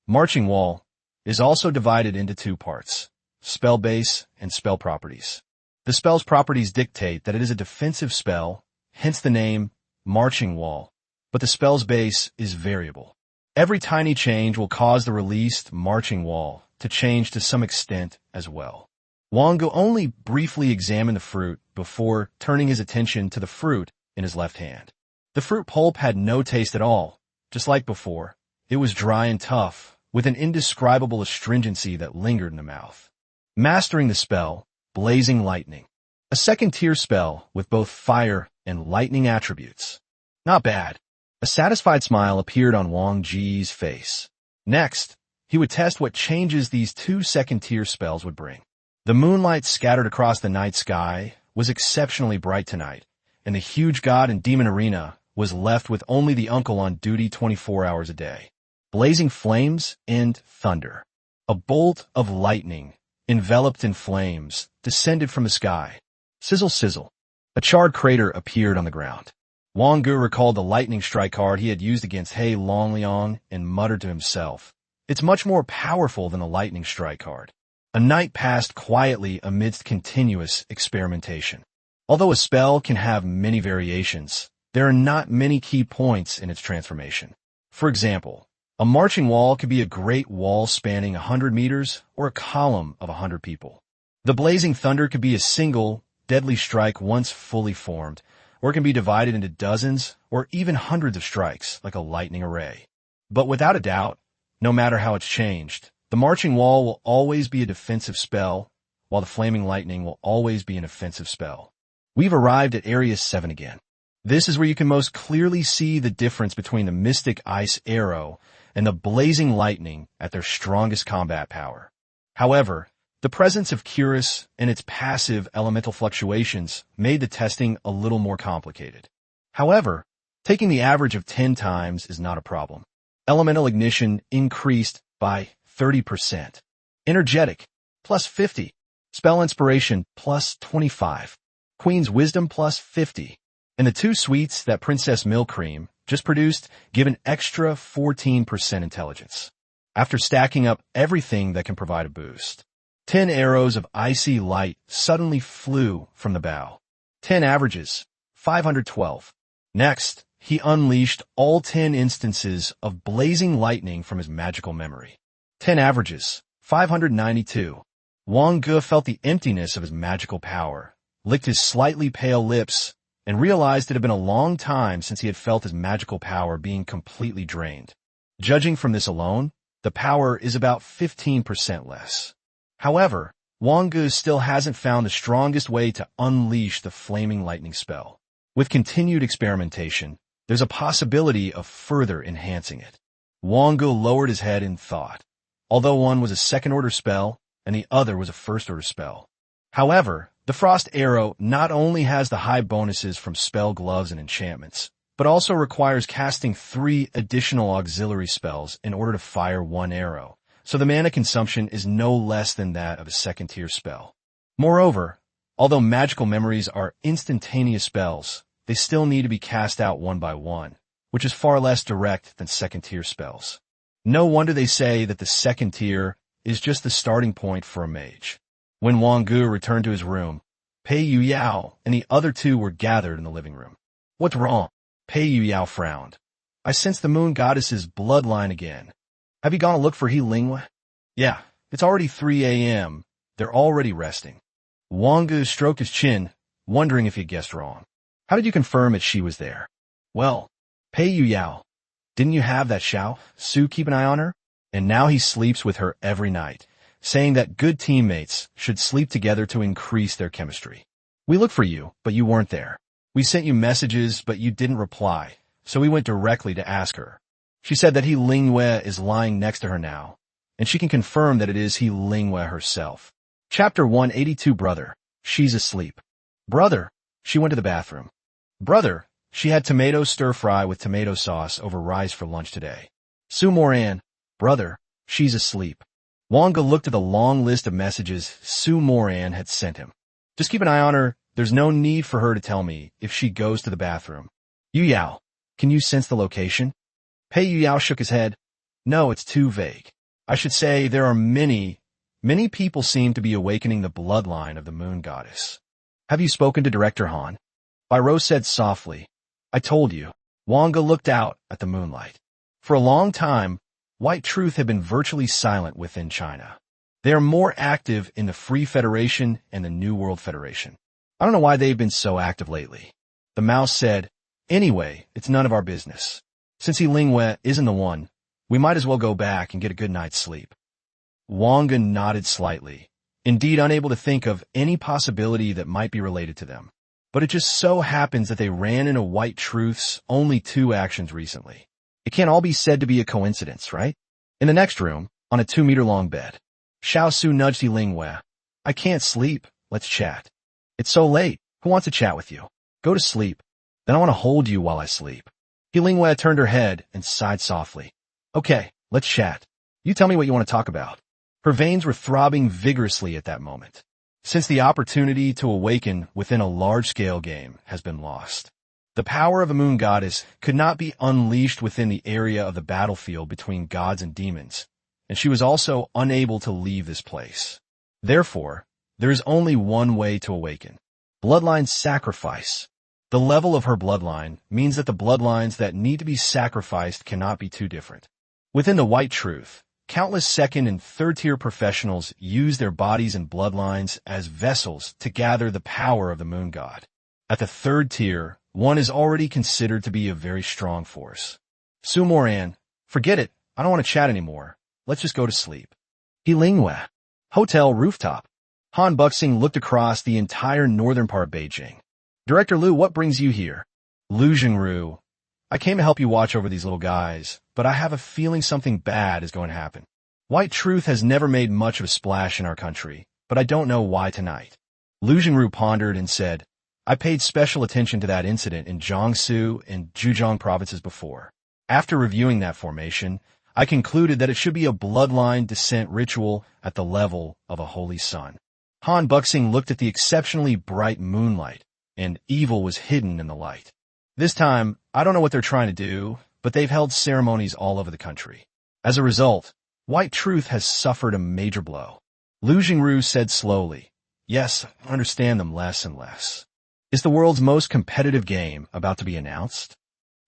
marching wall is also divided into two parts, spell base and spell properties. The spell's properties dictate that it is a defensive spell, hence the name Marching Wall, but the spell's base is variable. Every tiny change will cause the released Marching Wall to change to some extent as well. Wang Ge only briefly examined the fruit before turning his attention to the fruit in his left hand. The fruit pulp had no taste at all. Just like before, it was dry and tough, with an indescribable astringency that lingered in the mouth. Mastering the spell, Blazing Lightning. A second-tier spell with both fire and lightning attributes. Not bad. A satisfied smile appeared on Wang Ge's face. Next, he would test what changes these two second-tier spells would bring. The moonlight scattered across the night sky was exceptionally bright tonight, and the huge god and demon arena was left with only the uncle on duty 24 hours a day. Blazing flames and thunder. A bolt of lightning, enveloped in flames, descended from the sky. Sizzle, sizzle. A charred crater appeared on the ground. Wang Ge recalled the lightning strike card he had used against He Longliang and muttered to himself, "It's much more powerful than the lightning strike card." A night passed quietly amidst continuous experimentation. Although a spell can have many variations, there are not many key points in its transformation. For example, a marching wall could be a great wall spanning 100 meters or a column of 100 people. The blazing thunder could be a single, deadly strike once fully formed, or it can be divided into dozens or even hundreds of strikes like a lightning array. But without a doubt, no matter how it's changed, the marching wall will always be a defensive spell, while the flaming lightning will always be an offensive spell. We've arrived at Area 7 again. This is where you can most clearly see the difference between the Mystic Ice Arrow and the Blazing Lightning at their strongest combat power. However, the presence of Curus and its passive elemental fluctuations made the testing a little more complicated. However, taking the average of 10 times is not a problem. Elemental ignition increased by 30%. Energetic, plus 50. Spell inspiration, plus 25. Queen's wisdom, plus 50. And the two sweets that Princess Milk Cream just produced give an extra 14% intelligence. After stacking up everything that can provide a boost, 10 arrows of icy light suddenly flew from the bow. 10 averages, 512. Next, he unleashed all 10 instances of blazing lightning from his magical memory. 10 averages, 592. Wang Ge felt the emptiness of his magical power, licked his slightly pale lips, and realized it had been a long time since he had felt his magical power being completely drained. Judging from this alone, the power is about 15% less. However, Wang Ge still hasn't found the strongest way to unleash the flaming lightning spell. With continued experimentation, there's a possibility of further enhancing it. Wang Ge lowered his head in thought, although one was a second-order spell and the other was a first-order spell. However, the Frost Arrow not only has the high bonuses from spell gloves and enchantments, but also requires casting 3 additional auxiliary spells in order to fire 1 arrow, so the mana consumption is no less than that of a second-tier spell. Moreover, although magical memories are instantaneous spells, they still need to be cast out one by one, which is far less direct than second-tier spells. No wonder they say that the second tier is just the starting point for a mage. When Wang Ge returned to his room, Pei Yuyao and the other two were gathered in the living room. What's wrong? Pei Yuyao frowned. I sense the moon goddess's bloodline again. Have you gone to look for He Lingwe? Yeah, it's already 3 a.m. They're already resting. Wang Ge stroked his chin, wondering if he'd guessed wrong. How did you confirm that she was there? Well, Pei Yuyao, didn't you have that Xiao Su keep an eye on her? And now he sleeps with her every night, saying that good teammates should sleep together to increase their chemistry. We looked for you, but you weren't there. We sent you messages, but you didn't reply, so we went directly to ask her. She said that He Lingwe is lying next to her now, and she can confirm that it is He Lingwe herself. Chapter 182. Brother, she's asleep. Brother, she went to the bathroom. Brother, she had tomato stir-fry with tomato sauce over rice for lunch today. Su Moran, brother, she's asleep. Wang Ge looked at the long list of messages Su Moran had sent him. Just keep an eye on her. There's no need for her to tell me if she goes to the bathroom. Yuyao, can you sense the location? Pei Yuyao shook his head. No, it's too vague. I should say there are many people seem to be awakening the bloodline of the moon goddess. Have you spoken to Director Han? Biro said softly. I told you. Wang Ge looked out at the moonlight. For a long time, White Truth had been virtually silent within China. They are more active in the Free Federation and the New World Federation. I don't know why they've been so active lately. The mouse said, anyway, it's none of our business. Since He Lingwe isn't the one, we might as well go back and get a good night's sleep. Wang Ge nodded slightly, indeed unable to think of any possibility that might be related to them. But it just so happens that they ran into White Truth's only 2 actions recently. It can't all be said to be a coincidence, right? In the next room, on a 2-meter-long bed, Xiao Su nudged He Lingwe. I can't sleep. Let's chat. It's so late. Who wants to chat with you? Go to sleep. Then I want to hold you while I sleep. He Lingwe turned her head and sighed softly. Okay, let's chat. You tell me what you want to talk about. Her veins were throbbing vigorously at that moment, since the opportunity to awaken within a large-scale game has been lost. The power of the moon goddess could not be unleashed within the area of the battlefield between gods and demons, and she was also unable to leave this place. Therefore, there is only one way to awaken. Bloodline sacrifice. The level of her bloodline means that the bloodlines that need to be sacrificed cannot be too different. Within the White Truth, countless second and third-tier professionals use their bodies and bloodlines as vessels to gather the power of the moon god. At the 3rd tier, one is already considered to be a very strong force. Su Moran, forget it. I don't want to chat anymore. Let's just go to sleep. He Lingwe. Hotel rooftop. Han Buxing looked across the entire northern part of Beijing. Director Liu, what brings you here? Lu Jingru. I came to help you watch over these little guys, but I have a feeling something bad is going to happen. White Truth has never made much of a splash in our country, but I don't know why tonight. Lu Jingru pondered and said, I paid special attention to that incident in Jiangsu and Zhejiang provinces before. After reviewing that formation, I concluded that it should be a bloodline descent ritual at the level of a holy sun. Han Buxing looked at the exceptionally bright moonlight, and evil was hidden in the light. This time, I don't know what they're trying to do, but they've held ceremonies all over the country. As a result, White Truth has suffered a major blow. Lu Jingru said slowly, yes, I understand them less and less. Is the world's most competitive game about to be announced?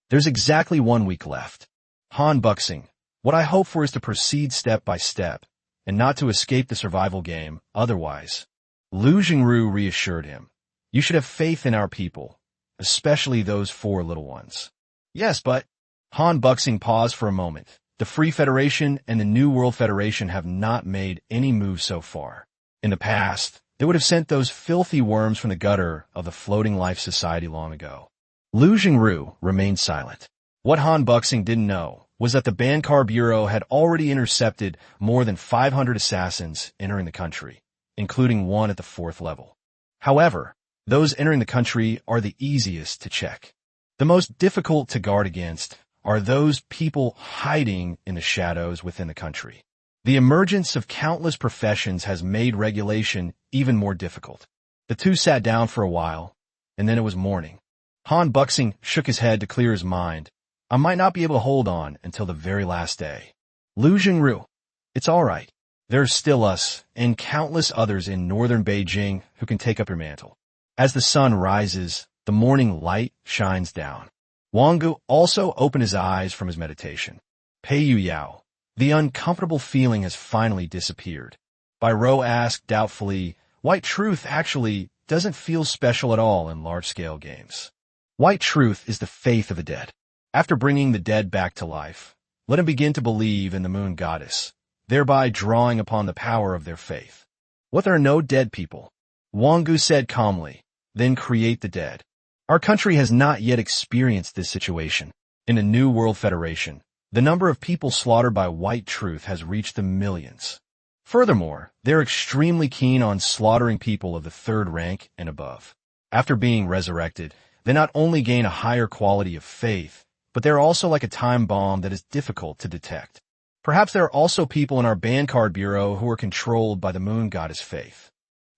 There's exactly 1 week left. Han Buxing, what I hope for is to proceed step by step, and not to escape the survival game otherwise. Lu Jingru reassured him. You should have faith in our people, especially those 4 little ones. Yes, but... Han Buxing paused for a moment. The Free Federation and the New World Federation have not made any moves so far. In the past, they would have sent those filthy worms from the gutter of the Floating Life Society long ago. Lu Jingru remained silent. What Han Buxing didn't know was that the Bankar Bureau had already intercepted more than 500 assassins entering the country, including one at the 4th level. However, those entering the country are the easiest to check. The most difficult to guard against are those people hiding in the shadows within the country. The emergence of countless professions has made regulation even more difficult. The two sat down for a while, and then it was morning. Han Buxing shook his head to clear his mind. I might not be able to hold on until the very last day. Lu Jingru, it's all right. There's still us and countless others in northern Beijing who can take up your mantle. As the sun rises, the morning light shines down. Wang Ge also opened his eyes from his meditation. Pei Yu Yao. The uncomfortable feeling has finally disappeared. Bai Rou asked doubtfully, White Truth actually doesn't feel special at all in large-scale games. White Truth is the faith of the dead. After bringing the dead back to life, let him begin to believe in the moon goddess, thereby drawing upon the power of their faith. What, there are no dead people? Wang Ge said calmly, then create the dead. Our country has not yet experienced this situation. In the New World Federation, the number of people slaughtered by White Truth has reached the millions. Furthermore, they're extremely keen on slaughtering people of the third rank and above. After being resurrected, they not only gain a higher quality of faith, but they're also like a time bomb that is difficult to detect. Perhaps there are also people in our band card bureau who are controlled by the moon goddess faith.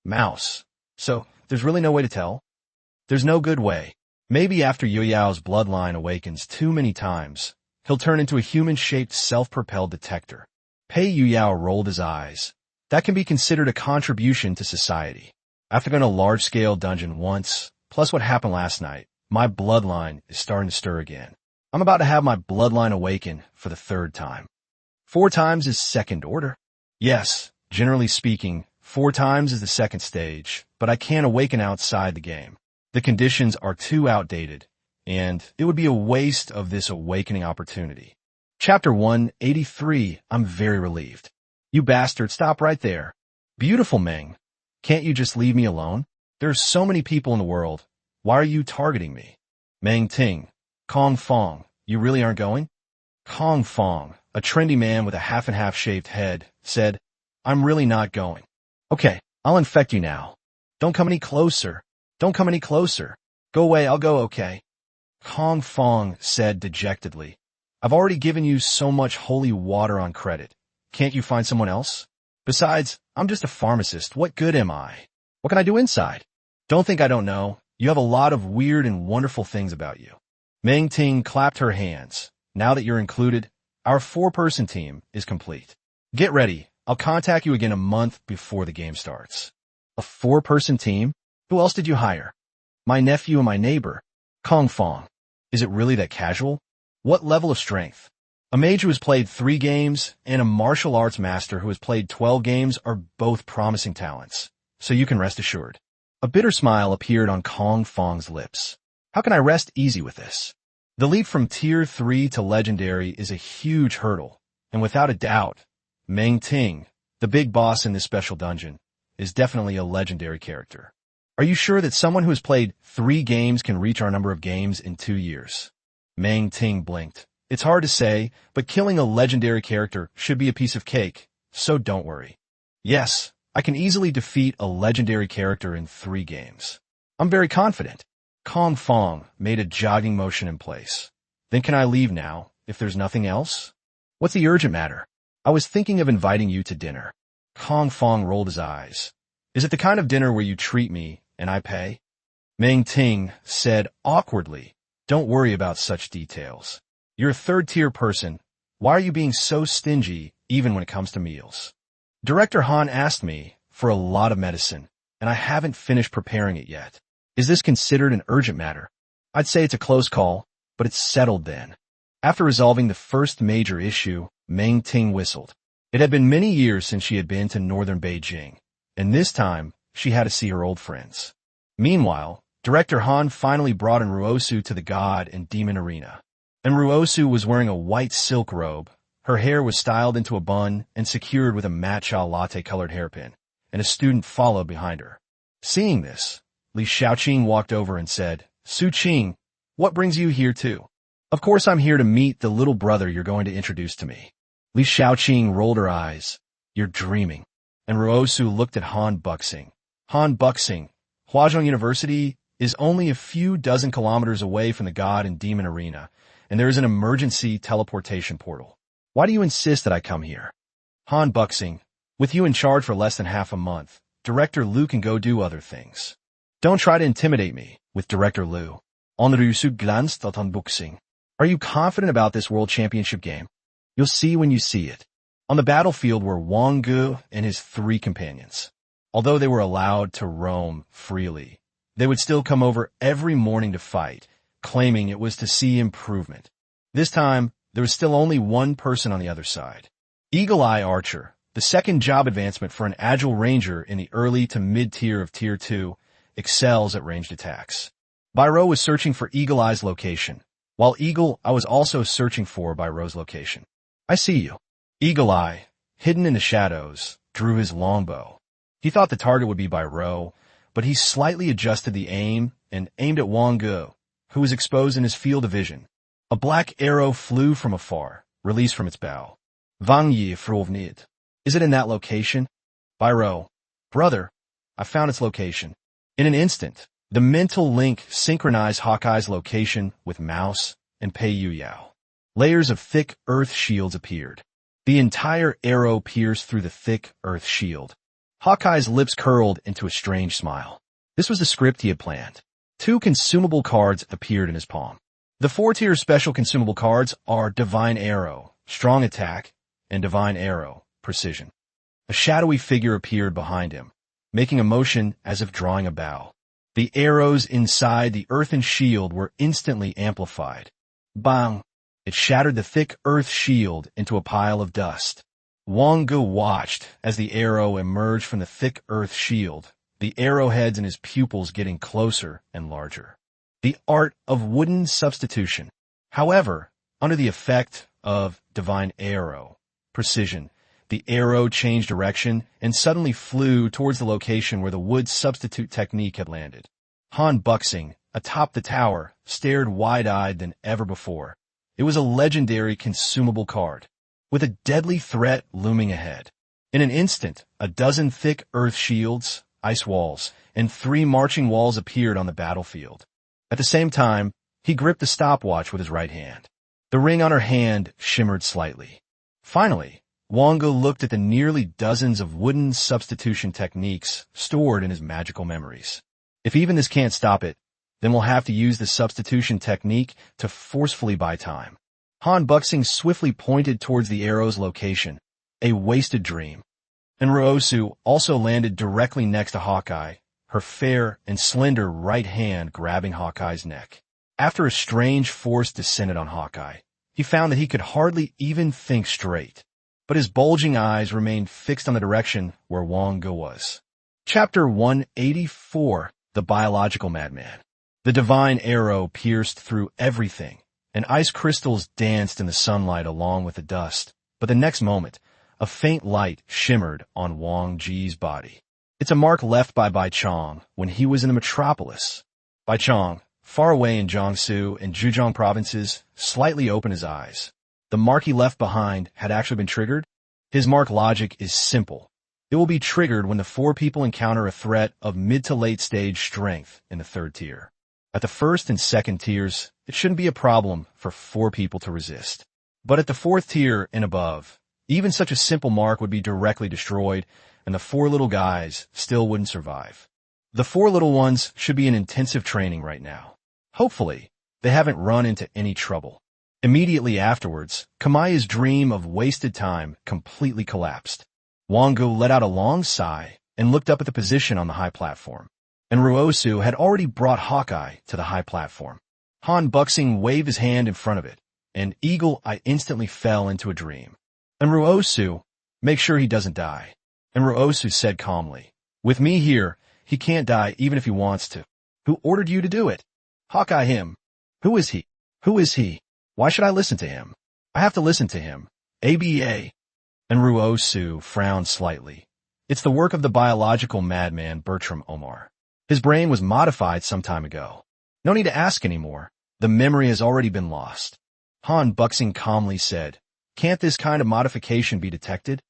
Mouse. So, there's really no way to tell? There's no good way. Maybe after Yu Yao's bloodline awakens too many times, he'll turn into a human-shaped self-propelled detector. Pei Yu Yao rolled his eyes. That can be considered a contribution to society. After going to a large-scale dungeon once, plus what happened last night, my bloodline is starting to stir again. I'm about to have my bloodline awaken for the third time. 4 times is second order. Yes, generally speaking, 4 times is the second stage, but I can't awaken outside the game. The conditions are too outdated, and it would be a waste of this awakening opportunity. Chapter 183, I'm very relieved. You bastard, stop right there. Beautiful Meng. Can't you just leave me alone? There's so many people in the world. Why are you targeting me? Meng Ting. Kong Fong, you really aren't going? Kong Fong, a trendy man with a half-and-half shaved head, said, I'm really not going. Okay, I'll infect you now. Don't come any closer. Don't come any closer. Go away, I'll go, okay. Kong Fong said dejectedly, I've already given you so much holy water on credit. Can't you find someone else? Besides, I'm just a pharmacist. What good am I? What can I do inside? Don't think I don't know. You have a lot of weird and wonderful things about you. Meng Ting clapped her hands. Now that you're included, our 4-person team is complete. Get ready. I'll contact you again a month before the game starts. A 4-person team? Who else did you hire? My nephew and my neighbor. Kong Fong. Is it really that casual? What level of strength? A mage who has played 3 games and a martial arts master who has played 12 games are both promising talents, so you can rest assured. A bitter smile appeared on Kong Fong's lips. How can I rest easy with this? The leap from Tier 3 to Legendary is a huge hurdle, and without a doubt, Meng Ting, the big boss in this special dungeon, is definitely a legendary character. Are you sure that someone who has played 3 games can reach our number of games in 2 years? Meng Ting blinked. It's hard to say, but killing a legendary character should be a piece of cake, so don't worry. Yes, I can easily defeat a legendary character in 3 games. I'm very confident. Kong Fong made a jogging motion in place. Then can I leave now, if there's nothing else? What's the urgent matter? I was thinking of inviting you to dinner. Kong Fong rolled his eyes. Is it the kind of dinner where you treat me and I pay? Meng Ting said awkwardly, don't worry about such details. You're a 3rd-tier person. Why are you being so stingy even when it comes to meals? Director Han asked me for a lot of medicine, and I haven't finished preparing it yet. Is this considered an urgent matter? I'd say it's a close call, but it's settled then. After resolving the first major issue, Meng Ting whistled. It had been many years since she had been to northern Beijing, and this time she had to see her old friends. Meanwhile, Director Han finally brought in Ruosu to the God and Demon Arena. And Ruosu was wearing a white silk robe. Her hair was styled into a bun and secured with a matcha latte-colored hairpin, and a student followed behind her. Seeing this, Li Xiaoqing walked over and said, Su Qing, what brings you here too? Of course I'm here to meet the little brother you're going to introduce to me. Li Xiaoqing rolled her eyes. You're dreaming. And Ruosu looked at Han Buxing. Han Buxing, Huazhong University is only a few dozen kilometers away from the God and Demon Arena, and there is an emergency teleportation portal. Why do you insist that I come here? Han Buxing, with you in charge for less than half a month, Director Liu can go do other things. Don't try to intimidate me with Director Liu. Onrusu glanced at unboxing. Are you confident about this World Championship game? You'll see when you see it. On the battlefield were Wang Ge and his 3 companions. Although they were allowed to roam freely, they would still come over every morning to fight, claiming it was to see improvement. This time, there was still only one person on the other side. Eagle Eye Archer, the second job advancement for an agile ranger in the early to mid-tier of Tier 2, excels at ranged attacks. Byro was searching for Eagle Eye's location, while Eagle Eye was also searching for Byro's location. I see you. Eagle Eye, hidden in the shadows, drew his longbow. He thought the target would be Byro, but he slightly adjusted the aim and aimed at Wang Ge, who was exposed in his field of vision. A black arrow flew from afar, released from its bow. Wang Ge frovnid. Is it in that location? Byro. Brother, I found its location. In an instant, the mental link synchronized Hawkeye's location with Mouse and Pei Yuyao. Layers of thick earth shields appeared. The entire arrow pierced through the thick earth shield. Hawkeye's lips curled into a strange smile. This was the script he had planned. 2 consumable cards appeared in his palm. The 4-tier special consumable cards are Divine Arrow, Strong Attack, and Divine Arrow, Precision. A shadowy figure appeared behind him, making a motion as if drawing a bow. The arrows inside the earthen shield were instantly amplified. Bang! It shattered the thick earth shield into a pile of dust. Wang Ge watched as the arrow emerged from the thick earth shield, the arrowheads in his pupils getting closer and larger. The art of wooden substitution. However, under the effect of Divine Arrow, Precision, the arrow changed direction and suddenly flew towards the location where the wood substitute technique had landed. Han Buxing, atop the tower, stared wide-eyed than ever before. It was a legendary consumable card, with a deadly threat looming ahead. In an instant, a dozen thick earth shields, ice walls, and 3 marching walls appeared on the battlefield. At the same time, he gripped the stopwatch with his right hand. The ring on her hand shimmered slightly. Finally, Wang Ge looked at the nearly dozens of wooden substitution techniques stored in his magical memories. If even this can't stop it, then we'll have to use the substitution technique to forcefully buy time. Han Buxing swiftly pointed towards the arrow's location, a wasted dream. And Ruosu also landed directly next to Hawkeye, her fair and slender right hand grabbing Hawkeye's neck. After a strange force descended on Hawkeye, he found that he could hardly even think straight. But his bulging eyes remained fixed on the direction where Wang Ge was. Chapter 184, The Biological Madman. The divine arrow pierced through everything, and ice crystals danced in the sunlight along with the dust. But the next moment, a faint light shimmered on Wang Ge's body. It's a mark left by Bai Chong when he was in the metropolis. Bai Chong, far away in Jiangsu and Zhejiang provinces, slightly opened his eyes. The mark he left behind had actually been triggered. His mark logic is simple. It will be triggered when the 4 people encounter a threat of mid to late stage strength in the 3rd tier. At the 1st and 2nd tiers, it shouldn't be a problem for 4 people to resist. But at the 4th tier and above, even such a simple mark would be directly destroyed, and the 4 little guys still wouldn't survive. The 4 little ones should be in intensive training right now. Hopefully, they haven't run into any trouble. Immediately afterwards, Kamaya's dream of wasted time completely collapsed. Wang Ge let out a long sigh and looked up at the position on the high platform. And Ruosu had already brought Hawkeye to the high platform. Han Buxing waved his hand in front of it, and Eagle Eye instantly fell into a dream. And Ruosu, make sure he doesn't die. And Ruosu said calmly, with me here, he can't die even if he wants to. Who ordered you to do it? Hawkeye him. Who is he? Who is he? Why should I listen to him? I have to listen to him. ABA. And Ruosu frowned slightly. It's the work of the biological madman Bertram Omar. His brain was modified some time ago. No need to ask anymore. The memory has already been lost. Han Buxing calmly said, can't this kind of modification be detected?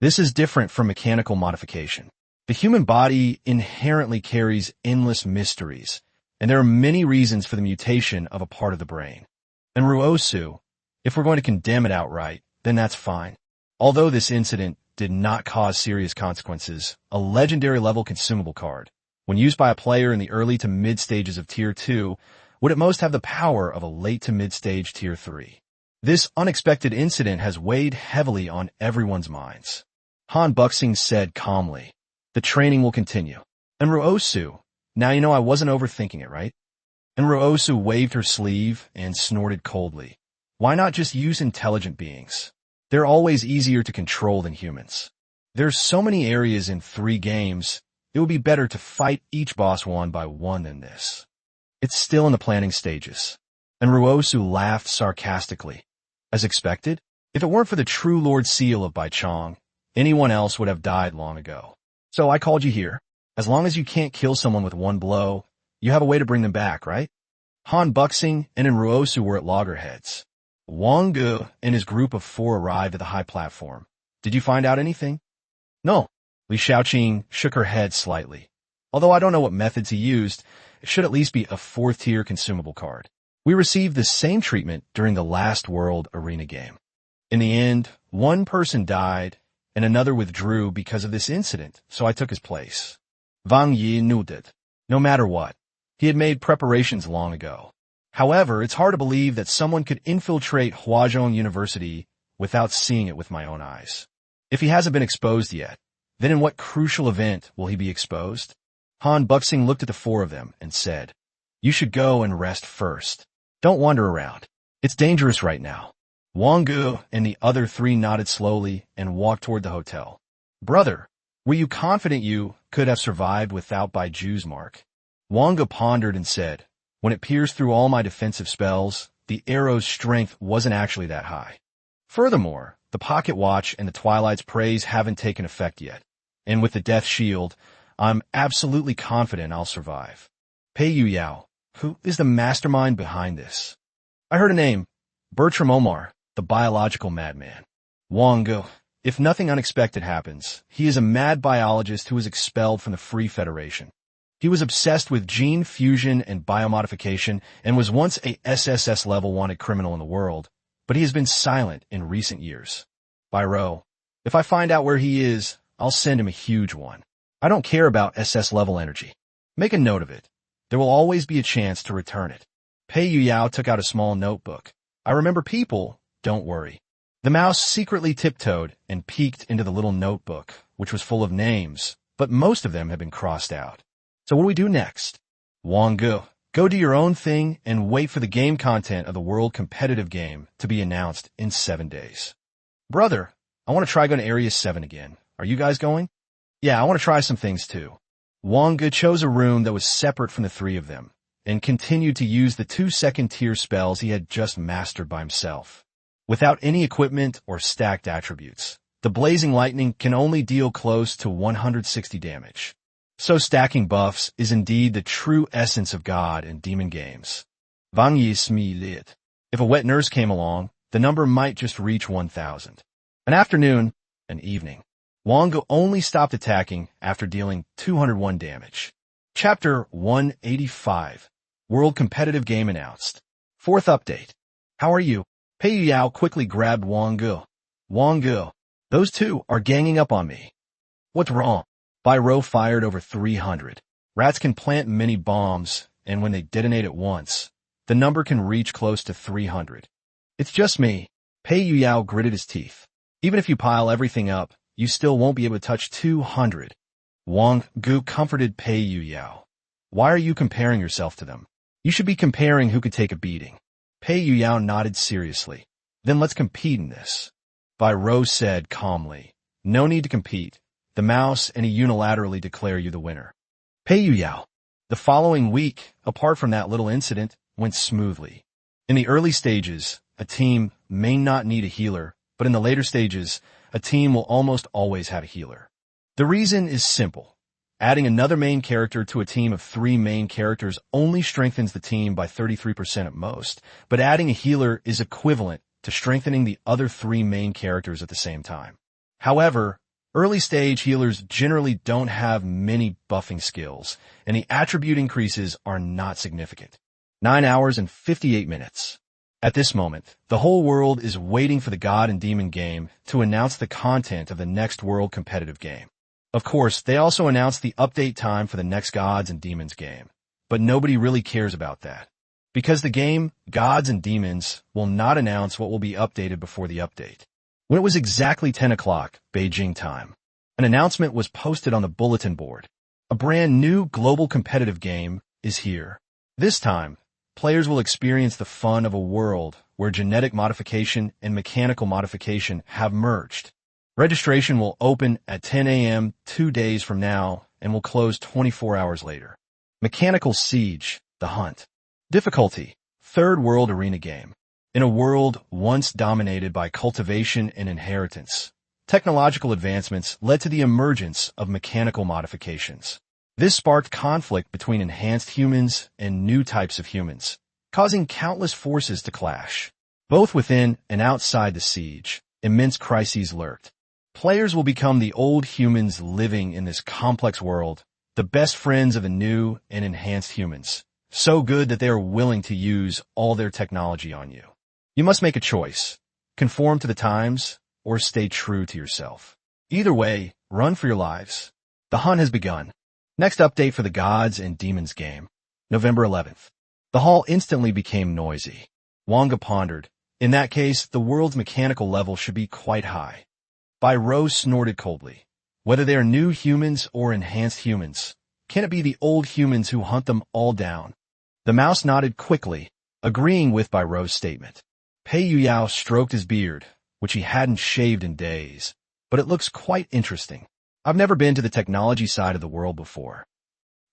This is different from mechanical modification. The human body inherently carries endless mysteries, and there are many reasons for the mutation of a part of the brain. And Ruosu, if we're going to condemn it outright, then that's fine. Although this incident did not cause serious consequences, a legendary level consumable card, when used by a player in the early to mid stages of Tier 2, would at most have the power of a late to mid-stage Tier 3. This unexpected incident has weighed heavily on everyone's minds. Han Buxing said calmly, "The training will continue." And Ruosu, "Now you know I wasn't overthinking it, right?" And Ruosu waved her sleeve and snorted coldly. "Why not just use intelligent beings? They're always easier to control than humans. There's so many areas in 3 games, it would be better to fight each boss one by one than this. It's still in the planning stages." And Ruosu laughed sarcastically. As expected, if it weren't for the true Lord Seal of Baichong, anyone else would have died long ago. So I called you here. As long as you can't kill someone with one blow, you have a way to bring them back, right? Han Buxing and Ruosu were at loggerheads. Wang Ge and his group of 4 arrived at the high platform. "Did you find out anything?" "No." Li Shaoqing shook her head slightly. "Although I don't know what methods he used, it should at least be a 4th-tier consumable card. We received the same treatment during the last World Arena game. In the end, one person died, and another withdrew because of this incident, so I took his place." Wang Ge nodded. No matter what, he had made preparations long ago. However, it's hard to believe that someone could infiltrate Huazhong University without seeing it with my own eyes. If he hasn't been exposed yet, then in what crucial event will he be exposed? Han Buxing looked at the 4 of them and said, "You should go and rest first. Don't wander around. It's dangerous right now." Wang Ge and the other 3 nodded slowly and walked toward the hotel. "Brother, were you confident you could have survived without Baiju's mark?" Wang Ge pondered and said, "When it pierced through all my defensive spells, the arrow's strength wasn't actually that high. Furthermore, the pocket watch and the Twilight's praise haven't taken effect yet. And with the death shield, I'm absolutely confident I'll survive." Pei Yuyao, who is the mastermind behind this? I heard a name, Bertram Omar, the biological madman. Wang Ge, if nothing unexpected happens, he is a mad biologist who was expelled from the Free Federation. He was obsessed with gene fusion and biomodification and was once a SSS level wanted criminal in the world, but he has been silent in recent years. Biro, if I find out where he is, I'll send him a huge one. I don't care about SS level energy. Make a note of it. There will always be a chance to return it. Pei Yuyao took out a small notebook. "I remember people, don't worry." The mouse secretly tiptoed and peeked into the little notebook, which was full of names, but most of them had been crossed out. "So what do we do next?" "Wang Ge, go do your own thing and wait for the game content of the World Competitive Game to be announced in 7 days." "Brother, I want to try going to Area 7 again. Are you guys going?" "Yeah, I want to try some things too." Wang Ge chose a room that was separate from the 3 of them, and continued to use the 2 second-tier spells he had just mastered by himself. Without any equipment or stacked attributes, the Blazing Lightning can only deal close to 160 damage. So stacking buffs is indeed the true essence of God and demon games. Wang Yi smiled. If a wet nurse came along, the number might just reach 1,000. An afternoon, an evening. Wang Ge only stopped attacking after dealing 201 damage. Chapter 185. World Competitive Game announced. 4th update. "How are you?" Pei Yuyao quickly grabbed Wang Ge. "Wang Ge, those 2 are ganging up on me." "What's wrong?" Biro fired over 300. Rats can plant mini bombs, and when they detonate at once, the number can reach close to 300. "It's just me." Pei Yuyao gritted his teeth. "Even if you pile everything up, you still won't be able to touch 200. Wang Ge comforted Pei Yuyao. "Why are you comparing yourself to them? You should be comparing who could take a beating." Pei Yuyao nodded seriously. "Then let's compete in this." Biro said calmly. "No need to compete. The mouse and he unilaterally declare you the winner." Pei Yuyao. The following week, apart from that little incident, went smoothly. In the early stages, a team may not need a healer, but in the later stages, a team will almost always have a healer. The reason is simple. Adding another main character to a team of 3 main characters only strengthens the team by 33% at most, but adding a healer is equivalent to strengthening the other 3 main characters at the same time. However, early stage healers generally don't have many buffing skills, and the attribute increases are not significant. 9 hours and 58 minutes. At this moment, the whole world is waiting for the God and Demon game to announce the content of the next World Competitive Game. Of course, they also announced the update time for the next Gods and Demons game, but nobody really cares about that. Because the game, Gods and Demons, will not announce what will be updated before the update. When it was exactly 10 o'clock, Beijing time, an announcement was posted on the bulletin board. A brand new global competitive game is here. This time, players will experience the fun of a world where genetic modification and mechanical modification have merged. Registration will open at 10 a.m. 2 days from now and will close 24 hours later. Mechanical Siege, The Hunt. Difficulty, Third World Arena Game. In a world once dominated by cultivation and inheritance, technological advancements led to the emergence of mechanical modifications. This sparked conflict between enhanced humans and new types of humans, causing countless forces to clash. Both within and outside the siege, immense crises lurked. Players will become the old humans living in this complex world, the best friends of the new and enhanced humans, so good that they are willing to use all their technology on you. You must make a choice, conform to the times, or stay true to yourself. Either way, run for your lives. The hunt has begun. Next update for the Gods and Demons game, November 11th. The hall instantly became noisy. Wang Ge pondered. In that case, the world's mechanical level should be quite high. Bai Rose snorted coldly. Whether they are new humans or enhanced humans, can it be the old humans who hunt them all down? The mouse nodded quickly, agreeing with Bai Rose's statement. Pei Yuyao stroked his beard, which he hadn't shaved in days, but it looks quite interesting. I've never been to the technology side of the world before.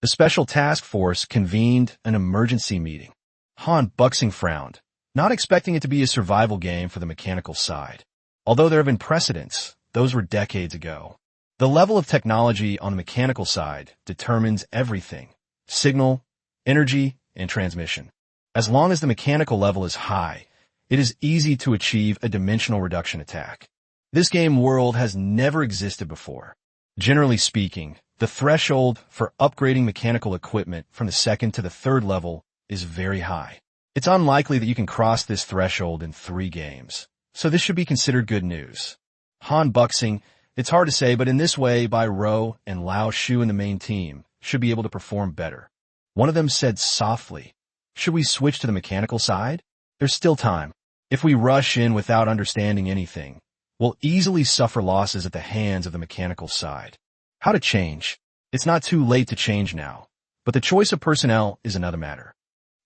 The Special Task Force convened an emergency meeting. Han Buxing frowned, not expecting it to be a survival game for the mechanical side. Although there have been precedents, those were decades ago. The level of technology on the mechanical side determines everything: signal, energy, and transmission. As long as the mechanical level is high, it is easy to achieve a dimensional reduction attack. This game world has never existed before. Generally speaking, the threshold for upgrading mechanical equipment from the second to the third level is very high. It's unlikely that you can cross this threshold in 3 games, so this should be considered good news. Han Buxing, it's hard to say, but in this way, Bai Rou and Lao Shu in the main team should be able to perform better. One of them said softly, "Should we switch to the mechanical side? There's still time. If we rush in without understanding anything, we'll easily suffer losses at the hands of the mechanical side." How to change? It's not too late to change now, but the choice of personnel is another matter.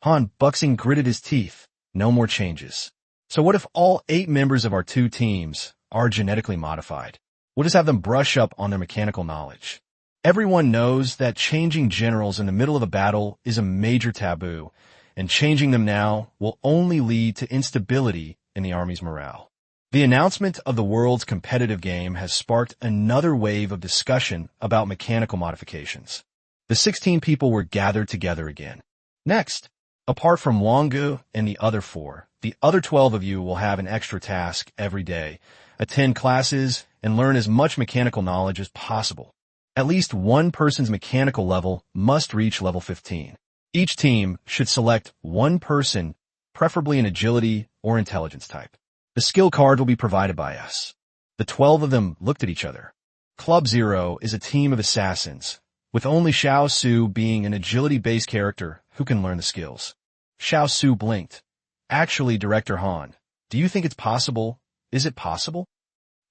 Han Buxing gritted his teeth. No more changes. So what if all 8 members of our 2 teams are genetically modified? We'll just have them brush up on their mechanical knowledge. Everyone knows that changing generals in the middle of a battle is a major taboo, and changing them now will only lead to instability in the army's morale. The announcement of the world's competitive game has sparked another wave of discussion about mechanical modifications. The 16 people were gathered together again. Next, apart from Wang Ge and the other 4, the other 12 of you will have an extra task every day: attend classes and learn as much mechanical knowledge as possible. At least one person's mechanical level must reach level 15. Each team should select one person, preferably an agility or intelligence type. The skill card will be provided by us. The 12 of them looked at each other. Club Zero is a team of assassins, with only Xiao Su being an agility-based character who can learn the skills. Xiao Su blinked. Actually, Director Han, do you think it's possible? Is it possible?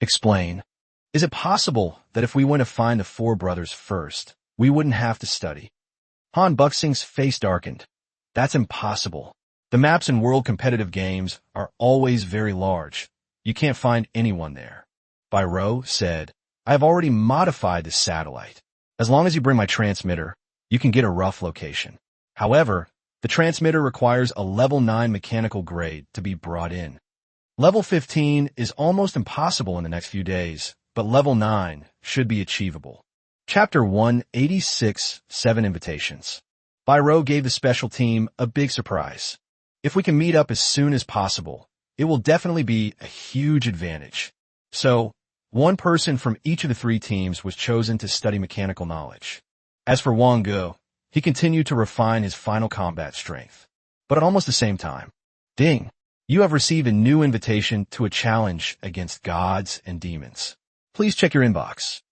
Explain. Is it possible that if we went to find the 4 brothers first, we wouldn't have to study? Han Buxing's face darkened. That's impossible. The maps in world competitive games are always very large. You can't find anyone there. Bai Rou said, I have already modified this satellite. As long as you bring my transmitter, you can get a rough location. However, the transmitter requires a level 9 mechanical grade to be brought in. Level 15 is almost impossible in the next few days, but level 9 should be achievable. Chapter 186, 7 Invitations. Bai Rou gave the special team a big surprise. If we can meet up as soon as possible, it will definitely be a huge advantage. So, one person from each of the 3 teams was chosen to study mechanical knowledge. As for Wang Ge, he continued to refine his final combat strength. But at almost the same time, ding, you have received a new invitation to a challenge against gods and demons. Please check your inbox.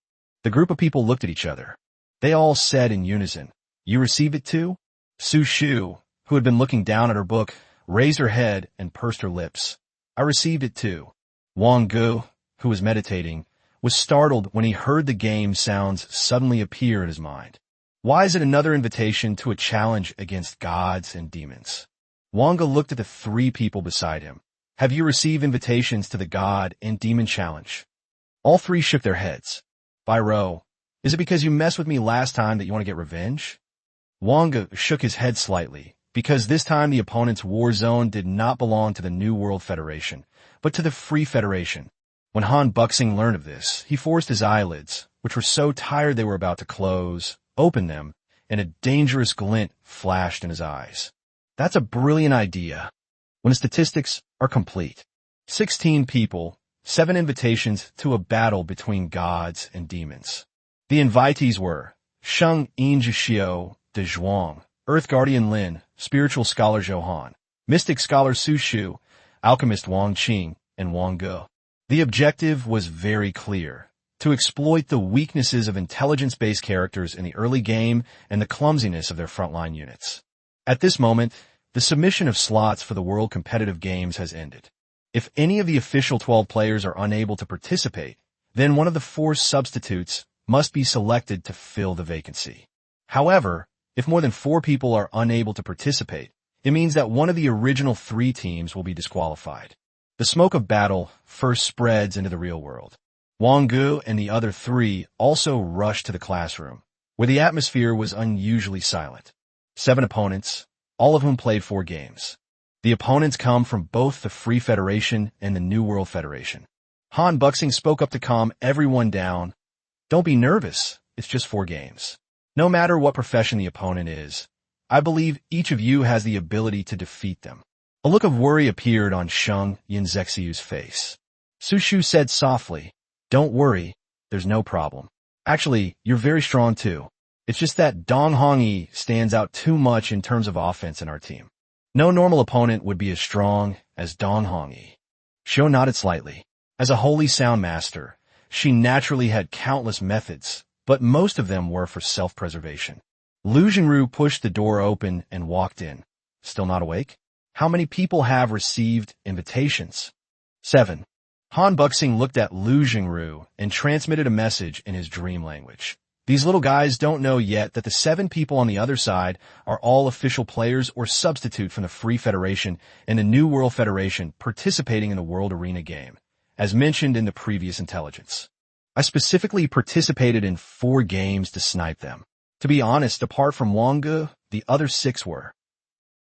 The group of people looked at each other. They all said in unison, You received it too? Su Shu, who had been looking down at her book, raised her head and pursed her lips. I received it too. Wang Ge, who was meditating, was startled when he heard the game sounds suddenly appear in his mind. Why is it another invitation to a challenge against gods and demons? Wang Ge looked at the three people beside him. Have you received invitations to the God and Demon Challenge? All three shook their heads. By Ro, is it because you messed with me last time that you want to get revenge? Wang Ge shook his head slightly, because this time the opponent's war zone did not belong to the New World Federation, but to the Free Federation. When Han Buxing learned of this, he forced his eyelids, which were so tired they were about to close, open them, and a dangerous glint flashed in his eyes. That's a brilliant idea. When the statistics are complete. 16 people, 7 invitations to a battle between gods and demons. The invitees were Sheng Yinzhixiu de Zhuang, Earth Guardian Lin, Spiritual Scholar Zhou, Mystic Scholar Su Shu, Alchemist Wang Qing, and Wang Ge. The objective was very clear: to exploit the weaknesses of intelligence-based characters in the early game and the clumsiness of their frontline units. At this moment, the submission of slots for the World Competitive Games has ended. If any of the official 12 players are unable to participate, then one of the 4 substitutes must be selected to fill the vacancy. However, if more than 4 people are unable to participate, it means that one of the original 3 teams will be disqualified. The smoke of battle first spreads into the real world. Wang Ge and the other 3 also rushed to the classroom, where the atmosphere was unusually silent. 7 opponents, all of whom played 4 games. The opponents come from both the Free Federation and the New World Federation. Han Buxing spoke up to calm everyone down. Don't be nervous, it's just 4 games. No matter what profession the opponent is, I believe each of you has the ability to defeat them. A look of worry appeared on Sheng Yinzhixiu's face. Su Shu said softly, "Don't worry, there's no problem. Actually, you're very strong too. It's just that Dong Hongyi stands out too much in terms of offense in our team. No normal opponent would be as strong as Dong Hongyi." Xiu nodded slightly. As a holy sound master, she naturally had countless methods, but most of them were for self-preservation. Lu Jingru pushed the door open and walked in. Still not awake? How many people have received invitations? 7. Han Buxing looked at Lu Jingru and transmitted a message in his dream language. These little guys don't know yet that the 7 people on the other side are all official players or substitute from the Free Federation and the New World Federation participating in the World Arena game, as mentioned in the previous intelligence. I specifically participated in 4 games to snipe them. To be honest, apart from Wang Ge, the other 6 were.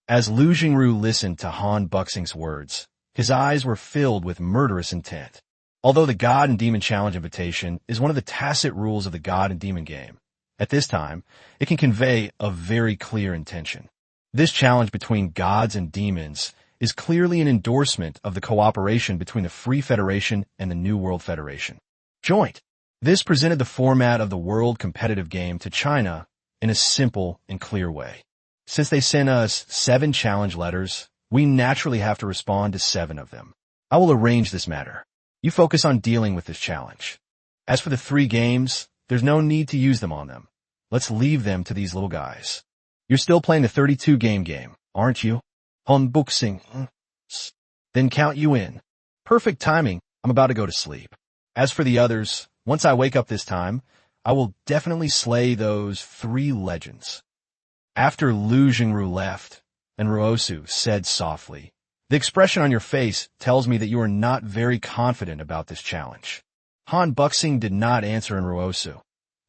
As Lu Jingru listened to Han Buxing's words, his eyes were filled with murderous intent. Although the God and Demon Challenge invitation is one of the tacit rules of the God and Demon game, at this time, it can convey a very clear intention. This challenge between gods and demons is clearly an endorsement of the cooperation between the Free Federation and the New World Federation. Joint. This presented the format of the World Competitive Game to China in a simple and clear way. Since they sent us 7 challenge letters, we naturally have to respond to 7 of them. I will arrange this matter. You focus on dealing with this challenge. As for the 3 games, there's no need to use them on them. Let's leave them to these little guys. You're still playing the 32-game game, aren't you? Han Buxing. Then count you in. Perfect timing. I'm about to go to sleep. As for the others, once I wake up this time, I will definitely slay those 3 legends. After Lu Jingru left, and Ruosu said softly, "The expression on your face tells me that you are not very confident about this challenge." Han Buxing did not answer in Ruosu.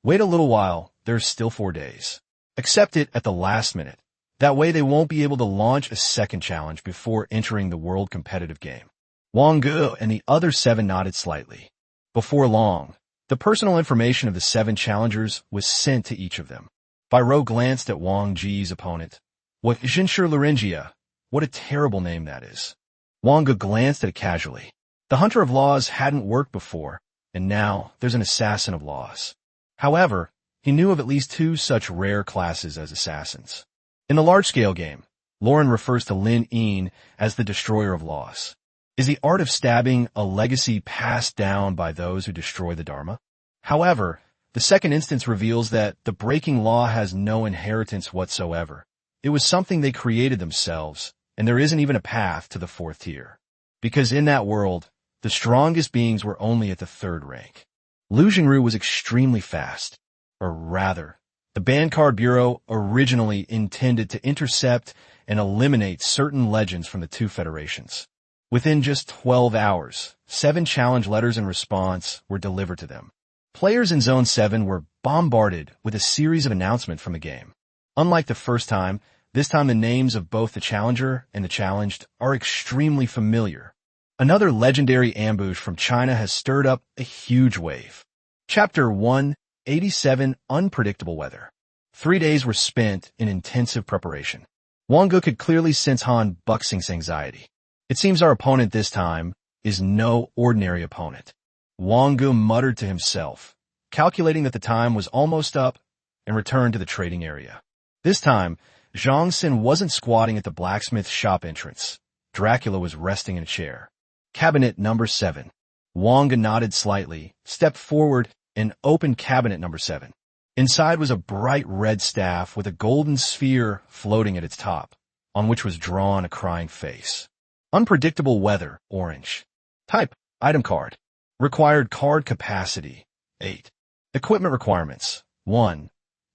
Wait a little while, there's still 4 days. Accept it at the last minute. That way they won't be able to launch a second challenge before entering the World Competitive Game. Wang Ge and the other 7 nodded slightly. Before long, the personal information of the 7 challengers was sent to each of them. Biro glanced at Wang Ge's opponent. What Jinshi Laringia? What a terrible name that is. Wang Ge glanced at it casually. The Hunter of Laws hadn't worked before, and now there's an Assassin of Laws. However, he knew of at least 2 such rare classes as assassins. In the large-scale game, Lauren refers to Lin Yin as the Destroyer of Laws. Is the art of stabbing a legacy passed down by those who destroy the Dharma? However, the second instance reveals that the breaking law has no inheritance whatsoever, it was something they created themselves, and there isn't even a path to the fourth tier. Because in that world, the strongest beings were only at the third rank. Lu Jingru was extremely fast. Or rather, the Ban Card Bureau originally intended to intercept and eliminate certain legends from the two federations. Within just 12 hours, 7 challenge letters in response were delivered to them. Players in Zone 7 were bombarded with a series of announcements from the game. Unlike the first time, this time the names of both the challenger and the challenged are extremely familiar. Another legendary ambush from China has stirred up a huge wave. Chapter 187 Unpredictable Weather. 3 days were spent in intensive preparation. Wang Ge could clearly sense Han Buxing's anxiety. It seems our opponent this time is no ordinary opponent. Wang Ge muttered to himself, calculating that the time was almost up, and returned to the trading area. This time, Zhang Xin wasn't squatting at the blacksmith shop entrance. Dracula was resting in a chair. Cabinet number 7. Wang Ge nodded slightly, stepped forward, and opened cabinet number 7. Inside was a bright red staff with a golden sphere floating at its top, on which was drawn a crying face. Unpredictable weather, orange. Type, item card. Required card capacity, 8. Equipment requirements, 1.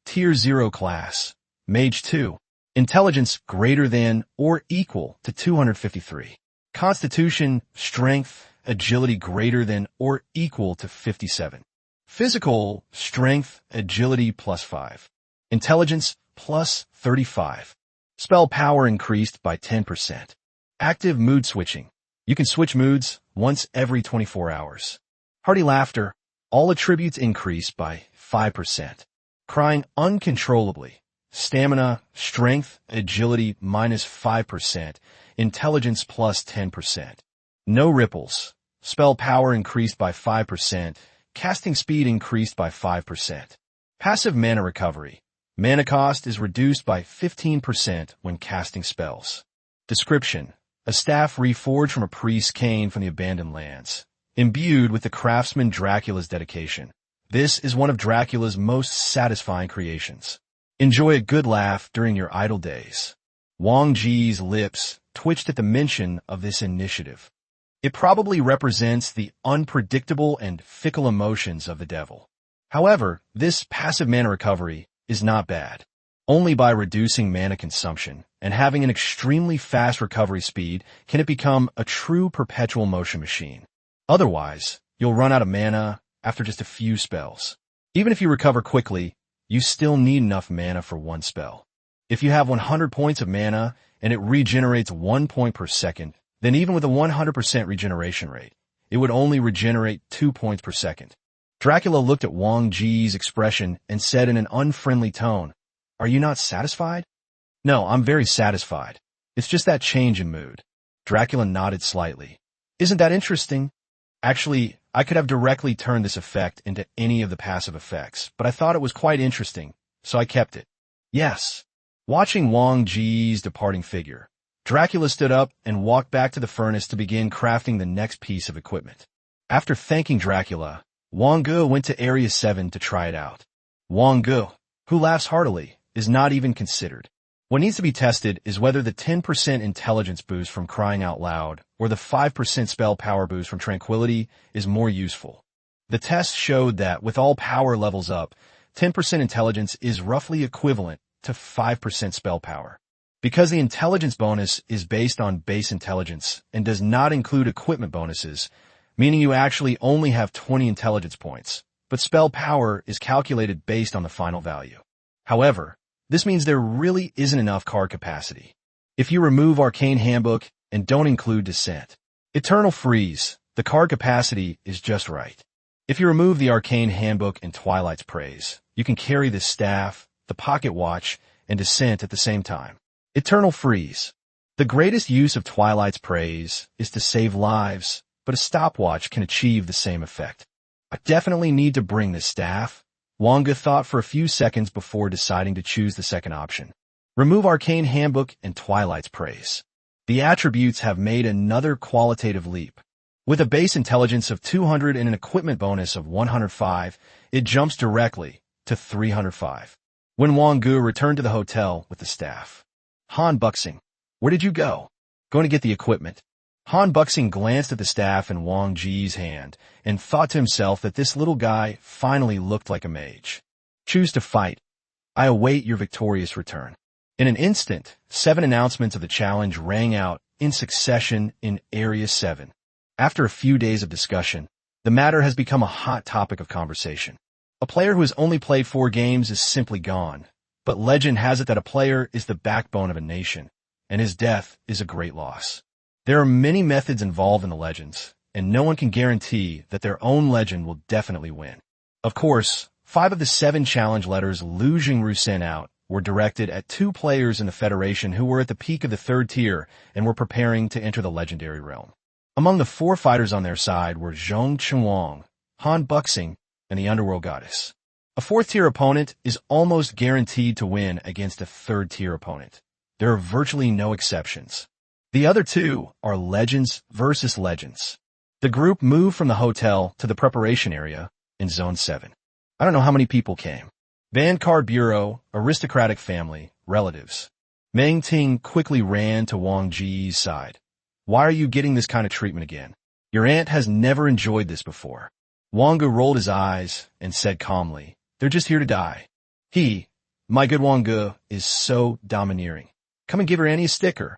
Tier 0 class, Mage 2. Intelligence greater than or equal to 253. Constitution, strength, agility greater than or equal to 57. Physical, strength, agility plus 5. Intelligence plus 35. Spell power increased by 10%. Active mood switching. You can switch moods once every 24 hours. Hearty laughter. All attributes increase by 5%. Crying uncontrollably. Stamina, strength, agility minus 5%. Intelligence plus 10%. No ripples. Spell power increased by 5%. Casting speed increased by 5%. Passive mana recovery. Mana cost is reduced by 15% when casting spells. Description. A staff reforged from a priest's cane from the abandoned lands. Imbued with the craftsman Dracula's dedication. This is one of Dracula's most satisfying creations. Enjoy a good laugh during your idle days. Wang Ge's lips twitched at the mention of this initiative. It probably represents the unpredictable and fickle emotions of the devil. However, this passive mana recovery is not bad. Only by reducing mana consumption and having an extremely fast recovery speed can it become a true perpetual motion machine. Otherwise, you'll run out of mana after just a few spells. Even if you recover quickly, you still need enough mana for one spell. If you have 100 points of mana and it regenerates 1 point per second, then even with a 100% regeneration rate, it would only regenerate 2 points per second. Dracula looked at Wang Ge's expression and said in an unfriendly tone, "Are you not satisfied?" "No, I'm very satisfied. It's just that change in mood." Dracula nodded slightly. "Isn't that interesting? Actually, I could have directly turned this effect into any of the passive effects, but I thought it was quite interesting, so I kept it." "Yes." Watching Wang Ge's departing figure, Dracula stood up and walked back to the furnace to begin crafting the next piece of equipment. After thanking Dracula, Wang Ge went to Area 7 to try it out. Wang Ge, who laughs heartily, is not even considered. What needs to be tested is whether the 10% intelligence boost from crying out loud or the 5% spell power boost from tranquility is more useful. The test showed that with all power levels up, 10% intelligence is roughly equivalent to 5% spell power. Because the intelligence bonus is based on base intelligence and does not include equipment bonuses, meaning you actually only have 20 intelligence points, but spell power is calculated based on the final value. However, this means there really isn't enough card capacity. If you remove Arcane Handbook and don't include Descent, Eternal Freeze, the card capacity is just right. If you remove the Arcane Handbook and Twilight's Praise, you can carry the Staff, the Pocket Watch, and Descent at the same time. Eternal Freeze. The greatest use of Twilight's Praise is to save lives, but a stopwatch can achieve the same effect. I definitely need to bring this staff. Wang Ge thought for a few seconds before deciding to choose the second option. Remove Arcane Handbook and Twilight's Praise. The attributes have made another qualitative leap. With a base intelligence of 200 and an equipment bonus of 105, it jumps directly to 305. When Wang Ge returned to the hotel with the staff, Han Buxing, where did you go? Going to get the equipment. Han Buxing glanced at the staff in Wang Ge's hand and thought to himself that this little guy finally looked like a mage. Choose to fight. I await your victorious return. In an instant, 7 announcements of the challenge rang out in succession in Area 7. After a few days of discussion, the matter has become a hot topic of conversation. A player who has only played 4 games is simply gone, but legend has it that a player is the backbone of a nation, and his death is a great loss. There are many methods involved in the legends, and no one can guarantee that their own legend will definitely win. Of course, 5 of the 7 challenge letters Lu Jingru sent out were directed at 2 players in the Federation who were at the peak of the 3rd tier and were preparing to enter the legendary realm. Among the 4 fighters on their side were Zhong Chenwang, Han Buxing, and the Underworld Goddess. A 4th tier opponent is almost guaranteed to win against a 3rd tier opponent. There are virtually no exceptions. The other 2 are legends versus legends. The group moved from the hotel to the preparation area in Zone 7. I don't know how many people came. Vanguard Bureau, aristocratic family, relatives. Meng Ting quickly ran to Wang Ge's side. Why are you getting this kind of treatment again? Your aunt has never enjoyed this before. Wang Ge rolled his eyes and said calmly, they're just here to die. My good Wang Ge, is so domineering. Come and give her Annie a sticker.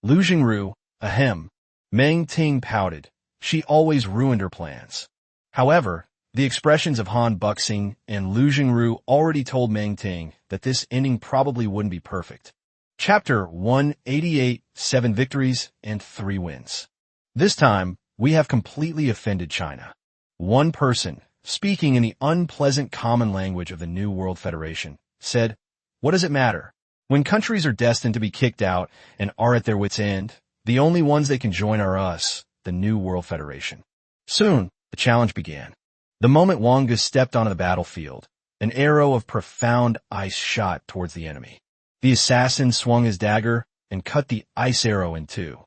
Lu Jingru, ahem. Meng Ting pouted. She always ruined her plans. However, the expressions of Han Buxing and Lu Jingru already told Meng Ting that this ending probably wouldn't be perfect. Chapter 188, 7 victories and 3 wins. This time, we have completely offended China. One person, speaking in the unpleasant common language of the New World Federation, said, what does it matter? When countries are destined to be kicked out and are at their wits' end, the only ones they can join are us, the New World Federation. Soon, the challenge began. The moment Wang Ge stepped onto the battlefield, an arrow of profound ice shot towards the enemy. The assassin swung his dagger and cut the ice arrow in 2.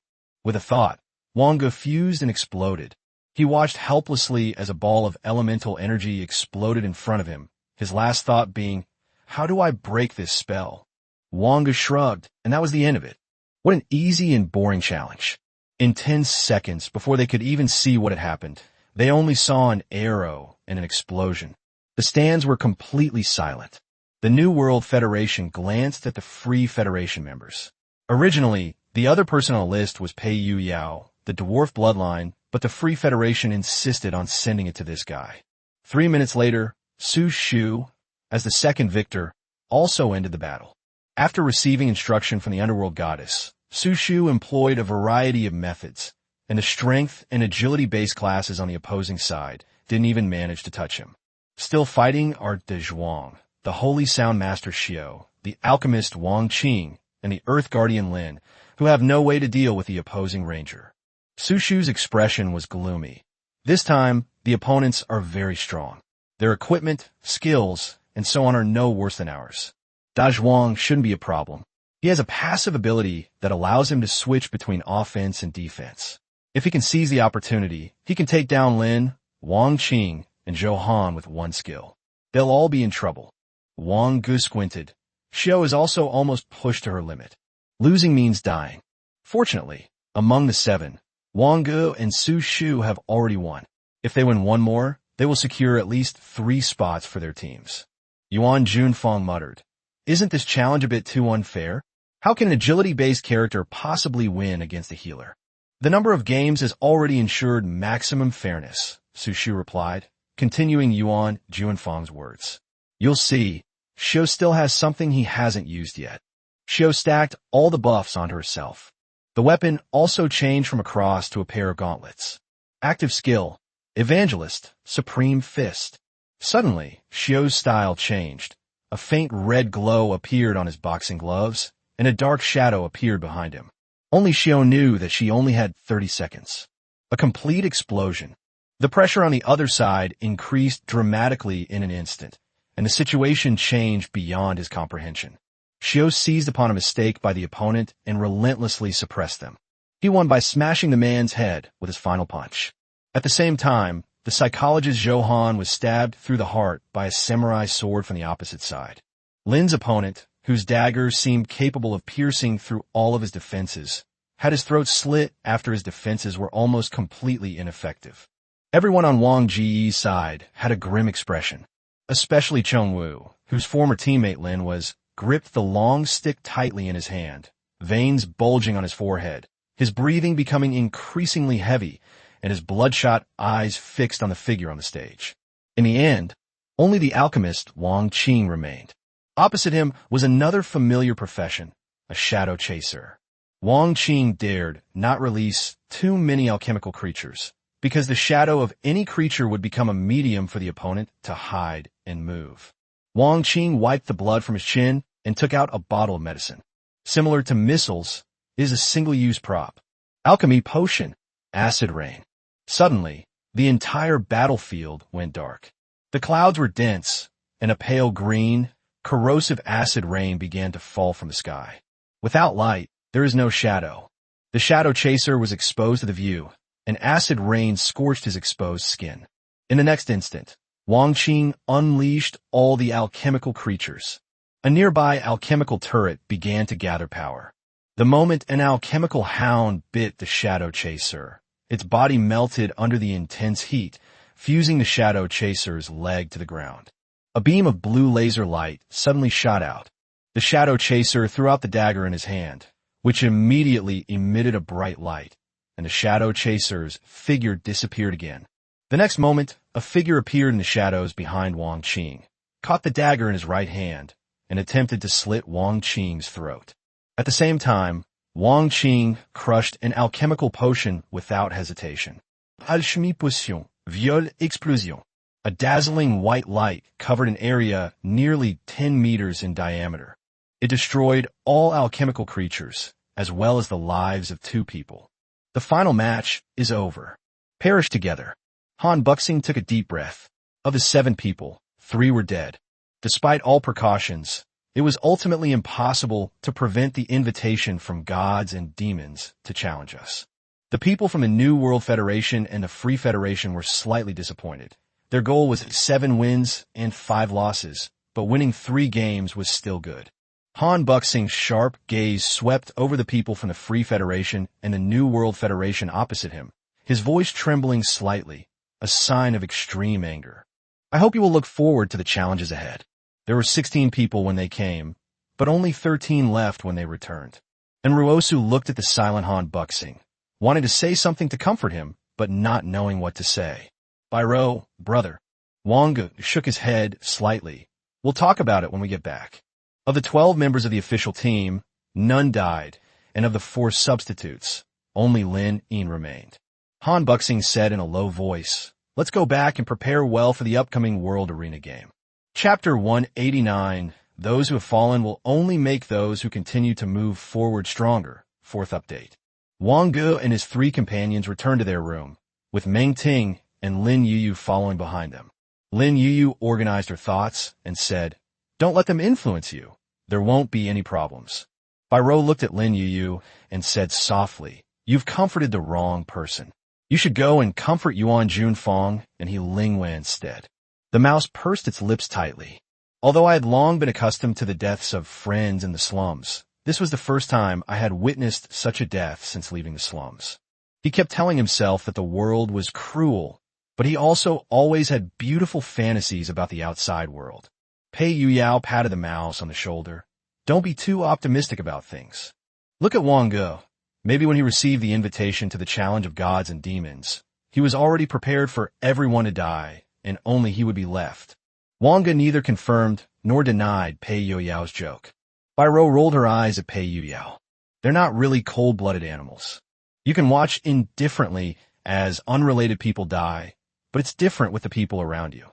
With a thought, Wang Ge fused and exploded. He watched helplessly as a ball of elemental energy exploded in front of him, his last thought being, how do I break this spell? Wang Ge shrugged, and that was the end of it. What an easy and boring challenge. In 10 seconds, before they could even see what had happened, they only saw an arrow and an explosion. The stands were completely silent. The New World Federation glanced at the Free Federation members. Originally, the other person on the list was Pei Yu Yao, the dwarf bloodline, but the Free Federation insisted on sending it to this guy. 3 minutes later, Su Shu, as the 2nd victor, also ended the battle. After receiving instruction from the Underworld Goddess, Su Shu employed a variety of methods, and the strength and agility-based classes on the opposing side didn't even manage to touch him. Still fighting are De Zhuang, the Holy Sound Master Xiao, the alchemist Wang Qing, and the Earth Guardian Lin, who have no way to deal with the opposing ranger. Su Shu's expression was gloomy. This time, the opponents are very strong. Their equipment, skills, and so on are no worse than ours. Da Zhuang shouldn't be a problem. He has a passive ability that allows him to switch between offense and defense. If he can seize the opportunity, he can take down Lin, Wang Qing, and Zhou Han with one skill. They'll all be in trouble. Wang Ge squinted. Xiao is also almost pushed to her limit. Losing means dying. Fortunately, among the 7, Wang Ge and Su Shu have already won. If they win one more, they will secure at least 3 spots for their teams. Yuan Junfeng muttered, isn't this challenge a bit too unfair? How can an agility-based character possibly win against a healer? The number of games has already ensured maximum fairness, Su Shu replied, continuing Yuan Junfeng's words. You'll see, Xiao still has something he hasn't used yet. Xiao stacked all the buffs onto herself. The weapon also changed from a cross to a pair of gauntlets. Active skill, Evangelist, Supreme Fist. Suddenly, Xiao's style changed. A faint red glow appeared on his boxing gloves, and a dark shadow appeared behind him. Only Xiao knew that she only had 30 seconds. A complete explosion. The pressure on the other side increased dramatically in an instant, and the situation changed beyond his comprehension. Xiao seized upon a mistake by the opponent and relentlessly suppressed them. He won by smashing the man's head with his final punch. At the same time, the psychologist Zhou Han was stabbed through the heart by a samurai sword from the opposite side. Lin's opponent, whose dagger seemed capable of piercing through all of his defenses, had his throat slit after his defenses were almost completely ineffective. Everyone on Wang Ge's side had a grim expression, especially Chengwu, whose former teammate Lin was, gripped the long stick tightly in his hand, veins bulging on his forehead, his breathing becoming increasingly heavy, and his bloodshot eyes fixed on the figure on the stage. In the end, only the alchemist Wang Qing remained. Opposite him was another familiar profession, a shadow chaser. Wang Qing dared not release too many alchemical creatures, because the shadow of any creature would become a medium for the opponent to hide and move. Wang Qing wiped the blood from his chin and took out a bottle of medicine. Similar to missiles, it is a single-use prop. Alchemy potion, acid rain. Suddenly, the entire battlefield went dark. The clouds were dense, and a pale green, corrosive acid rain began to fall from the sky. Without light, there is no shadow. The shadow chaser was exposed to the view, and acid rain scorched his exposed skin. In the next instant, Wang Qing unleashed all the alchemical creatures. A nearby alchemical turret began to gather power. The moment an alchemical hound bit the shadow chaser, its body melted under the intense heat, fusing the shadow chaser's leg to the ground. A beam of blue laser light suddenly shot out. The shadow chaser threw out the dagger in his hand, which immediately emitted a bright light, and the shadow chaser's figure disappeared again. The next moment, a figure appeared in the shadows behind Wang Qing, caught the dagger in his right hand, and attempted to slit Wang Qing's throat. At the same time, Wang Qing crushed an alchemical potion without hesitation. Alchimie potion, viol explosion. A dazzling white light covered an area nearly 10 meters in diameter. It destroyed all alchemical creatures, as well as the lives of 2 people. The final match is over. Perish together. Han Buxing took a deep breath. Of his 7 people, 3 were dead. Despite all precautions, it was ultimately impossible to prevent the invitation from gods and demons to challenge us. The people from the New World Federation and the Free Federation were slightly disappointed. Their goal was 7 wins and 5 losses, but winning 3 games was still good. Han Buxing's sharp gaze swept over the people from the Free Federation and the New World Federation opposite him, his voice trembling slightly, a sign of extreme anger. I hope you will look forward to the challenges ahead. There were 16 people when they came, but only 13 left when they returned. And Ruosu looked at the silent Han Buxing, wanting to say something to comfort him, but not knowing what to say. Bairo, brother. Wang Ge shook his head slightly. We'll talk about it when we get back. Of the 12 members of the official team, none died, and of the 4 substitutes, only Lin Yin remained. Han Buxing said in a low voice, let's go back and prepare well for the upcoming World Arena game. Chapter 189, Those who have fallen will only make those who continue to move forward stronger. 4th update. Wang Ge and his 3 companions returned to their room, with Meng Ting and Lin Yuyu following behind them. Lin Yuyu organized her thoughts and said, don't let them influence you. There won't be any problems. Bairo looked at Lin Yuyu and said softly, you've comforted the wrong person. You should go and comfort Yuan Junfeng and He Lingwen instead. The mouse pursed its lips tightly. Although I had long been accustomed to the deaths of friends in the slums, this was the first time I had witnessed such a death since leaving the slums. He kept telling himself that the world was cruel, but he also always had beautiful fantasies about the outside world. Pei Yuyao patted the mouse on the shoulder. Don't be too optimistic about things. Look at Wang Ge. Maybe when he received the invitation to the challenge of gods and demons, he was already prepared for everyone to die, and only he would be left. Wang Ge neither confirmed nor denied Pei Yuyao's joke. Bairo rolled her eyes at Pei Yuyao. They're not really cold-blooded animals. You can watch indifferently as unrelated people die, but it's different with the people around you.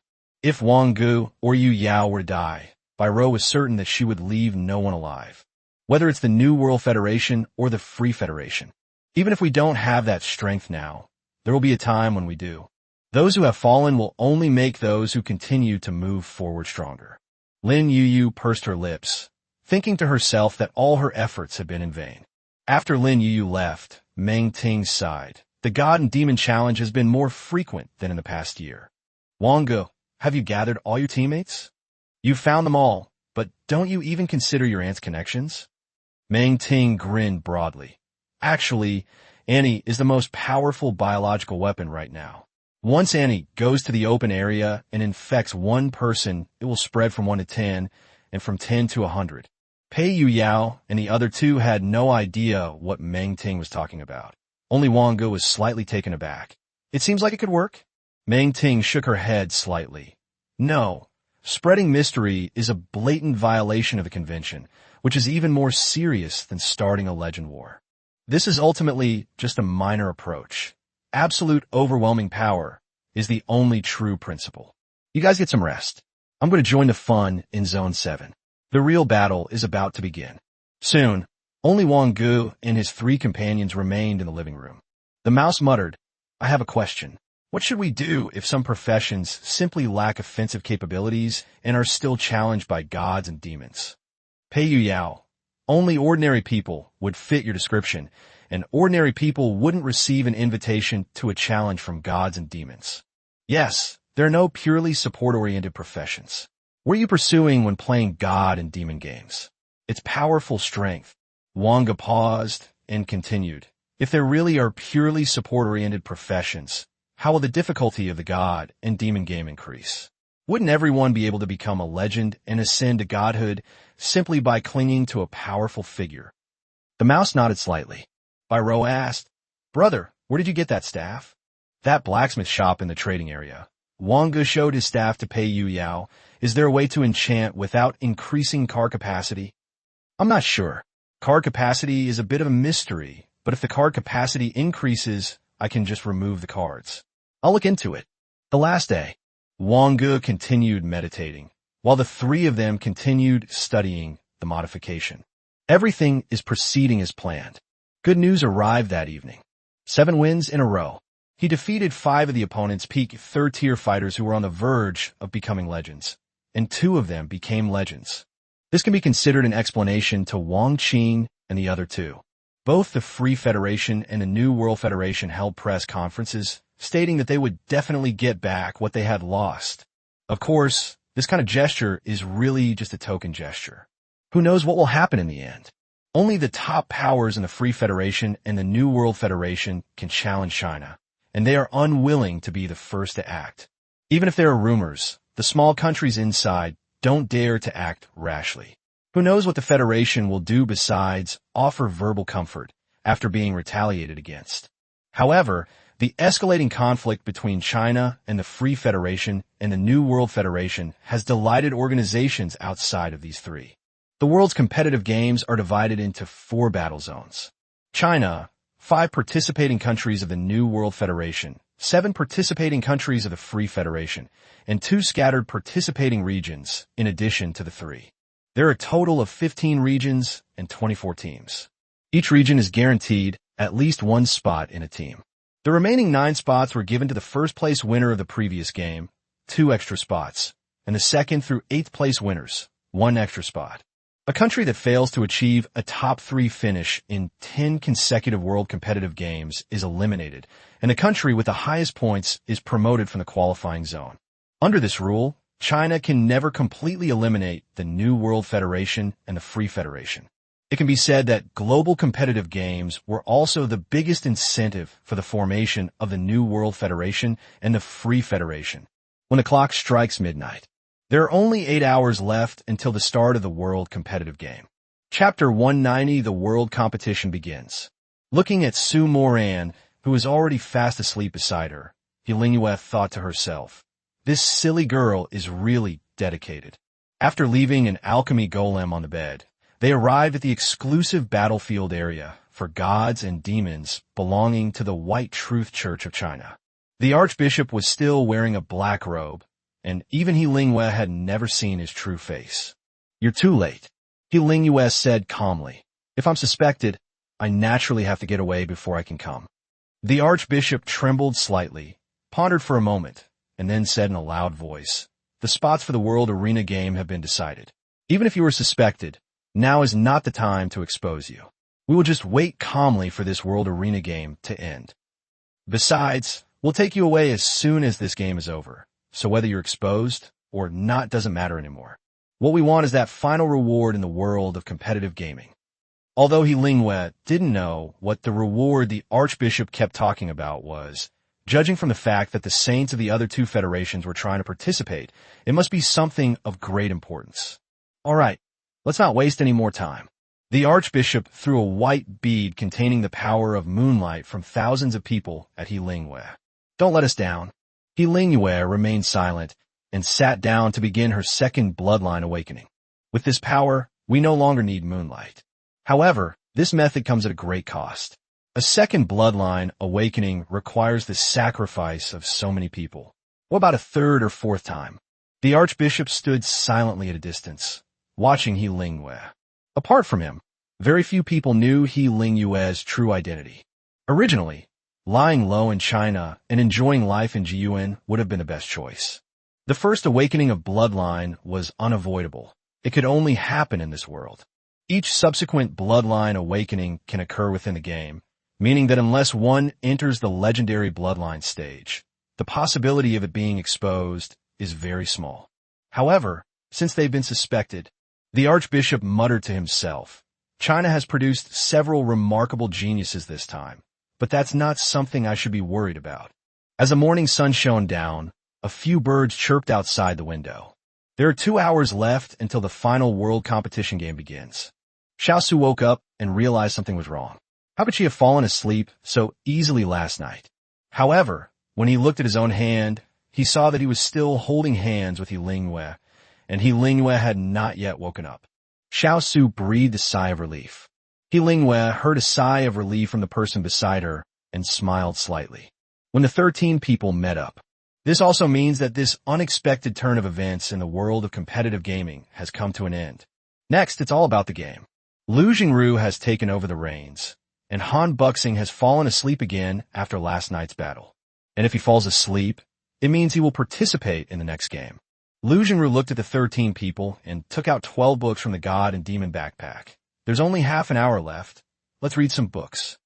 If Wang Ge or Yu Yao were to die, Bairo was certain that she would leave no one alive. Whether it's the New World Federation or the Free Federation. Even if we don't have that strength now, there will be a time when we do. Those who have fallen will only make those who continue to move forward stronger. Lin Yuyu pursed her lips, thinking to herself that all her efforts had been in vain. After Lin Yuyu left, Meng Ting sighed. The God and Demon Challenge has been more frequent than in the past year. Wang Ge, have you gathered all your teammates? You've found them all, But don't you even consider your aunt's connections? Meng Ting grinned broadly. Actually, Annie is the most powerful biological weapon right now. Once Annie goes to the open area and infects one person, it will spread from 1 to 10, and from 10 to 100. Pei Yu Yao and the other two had no idea what Meng Ting was talking about. Only Wang Ge was slightly taken aback. It seems like it could work. Meng Ting shook her head slightly. No, spreading mystery is a blatant violation of the convention, which is even more serious than starting a legend war. This is ultimately just a minor approach. Absolute overwhelming power is the only true principle. You guys get some rest. I'm going to join the fun in Zone 7. The real battle is about to begin. Soon, only Wang Ge and his 3 companions remained in the living room. The mouse muttered, I have a question. What should we do if some professions simply lack offensive capabilities and are still challenged by gods and demons? Pei Yu Yao, only ordinary people would fit your description, and ordinary people wouldn't receive an invitation to a challenge from gods and demons. Yes, there are no purely support-oriented professions. What are you pursuing when playing god and demon games? It's powerful strength. Wang Ge paused and continued. If there really are purely support-oriented professions, how will the difficulty of the god and demon game increase? Wouldn't everyone be able to become a legend and ascend to godhood simply by clinging to a powerful figure? The mouse nodded slightly. Biro asked, Brother, where did you get that staff? That blacksmith shop in the trading area. Wang Ge showed his staff to Pei Yu Yao. Is there a way to enchant without increasing card capacity? I'm not sure. Card capacity is a bit of a mystery, but if the card capacity increases, I can just remove the cards. I'll look into it. The last day, Wang Ge continued meditating, while the 3 of them continued studying the modification. Everything is proceeding as planned. Good news arrived that evening. 7 wins in a row. He defeated 5 of the opponent's peak 3rd-tier fighters who were on the verge of becoming legends, and 2 of them became legends. This can be considered an explanation to Wang Qin and the other 2. Both the Free Federation and the New World Federation held press conferences, stating that they would definitely get back what they had lost. Of course, this kind of gesture is really just a token gesture. Who knows what will happen in the end? Only the top powers in the Free Federation and the New World Federation can challenge China, and they are unwilling to be the first to act. Even if there are rumors, the small countries inside don't dare to act rashly. Who knows what the Federation will do besides offer verbal comfort after being retaliated against? However, the escalating conflict between China and the Free Federation and the New World Federation has delighted organizations outside of these 3. The world's competitive games are divided into 4 battle zones. China, 5 participating countries of the New World Federation, 7 participating countries of the Free Federation, and 2 scattered participating regions, in addition to the 3. There are a total of 15 regions and 24 teams. Each region is guaranteed at least 1 spot in a team. The remaining 9 spots were given to the first-place winner of the previous game, 2 extra spots, and the 2nd through 8th place winners, 1 extra spot. A country that fails to achieve a top 3 finish in 10 consecutive World Competitive Games is eliminated, and the country with the highest points is promoted from the qualifying zone. Under this rule, China can never completely eliminate the New World Federation and the Free Federation. It can be said that global competitive games were also the biggest incentive for the formation of the New World Federation and the Free Federation. When the clock strikes midnight, there are only 8 hours left until the start of the World Competitive Game. Chapter 190, the World Competition begins. Looking at Su Moran, who was already fast asleep beside her, Yilingye thought to herself, this silly girl is really dedicated. After leaving an alchemy golem on the bed, they arrived at the exclusive battlefield area for gods and demons belonging to the White Truth Church of China. The Archbishop was still wearing a black robe, and even Yilingye had never seen his true face. You're too late, Yilingye said calmly. If I'm suspected, I naturally have to get away before I can come. The Archbishop trembled slightly, pondered for a moment, and then said in a loud voice, the spots for the World Arena Game have been decided. Even if you were suspected, now is not the time to expose you. We will just wait calmly for this World Arena Game to end. Besides, we'll take you away as soon as this game is over, so whether you're exposed or not doesn't matter anymore. What we want is that final reward in the world of competitive gaming. Although He Lingwei didn't know what the reward the Archbishop kept talking about was, judging from the fact that the saints of the other two federations were trying to participate, it must be something of great importance. All right, let's not waste any more time. The Archbishop threw a white bead containing the power of moonlight from thousands of people at He Lingwei. Don't let us down. He Lingwei remained silent and sat down to begin her second bloodline awakening. With this power, we no longer need moonlight. However, this method comes at a great cost. A second bloodline awakening requires the sacrifice of so many people. What about a third or fourth time? The Archbishop stood silently at a distance, watching He Lingwei. Apart from him, very few people knew He Lingwei's true identity. Originally, lying low in China and enjoying life in Jiyuan would have been the best choice. The first awakening of bloodline was unavoidable. It could only happen in this world. Each subsequent bloodline awakening can occur within the game, meaning that unless one enters the legendary bloodline stage, the possibility of it being exposed is very small. However, since they've been suspected, the Archbishop muttered to himself, China has produced several remarkable geniuses this time, but that's not something I should be worried about. As the morning sun shone down, a few birds chirped outside the window. There are 2 hours left until the final world competition game begins. Xiaosu woke up and realized something was wrong. How could she have fallen asleep so easily last night? However, when he looked at his own hand, he saw that he was still holding hands with He Lingwei, and He Lingwei had not yet woken up. Xiaosu breathed a sigh of relief. He Lingwei heard a sigh of relief from the person beside her and smiled slightly. When the 13 people met up, this also means that this unexpected turn of events in the world of competitive gaming has come to an end. Next, it's all about the game. Lu Jingru has taken over the reins, and Han Buxing has fallen asleep again after last night's battle. And if he falls asleep, it means he will participate in the next game. Lu Jingru looked at the 13 people and took out 12 books from the God and Demon backpack. There's only half an hour left. Let's read some books.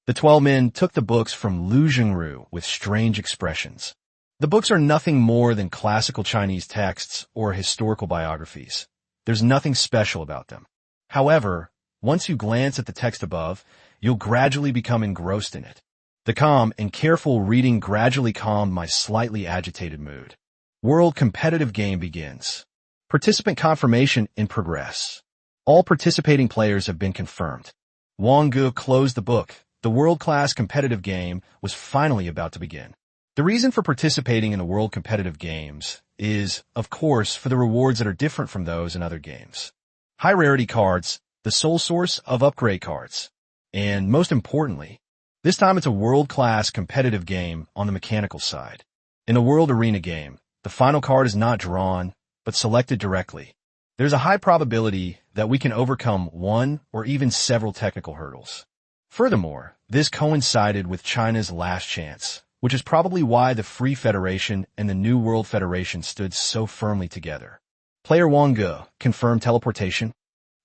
The 12 men took the books from Lu Jingru with strange expressions. The books are nothing more than classical Chinese texts or historical biographies. There's nothing special about them. However, once you glance at the text above, you'll gradually become engrossed in it. The calm and careful reading gradually calmed my slightly agitated mood. World competitive game begins. Participant confirmation in progress. All participating players have been confirmed. Wang Ge closed the book. The world-class competitive game was finally about to begin. The reason for participating in the world competitive games is, of course, for the rewards that are different from those in other games. High-rarity cards, the sole source of upgrade cards. And most importantly, this time it's a world-class competitive game on the mechanical side. In the World Arena game, the final card is not drawn, but selected directly. There's a high probability that we can overcome one or even several technical hurdles. Furthermore, this coincided with China's last chance, which is probably why the Free Federation and the New World Federation stood so firmly together. Player Wang Ge confirmed teleportation.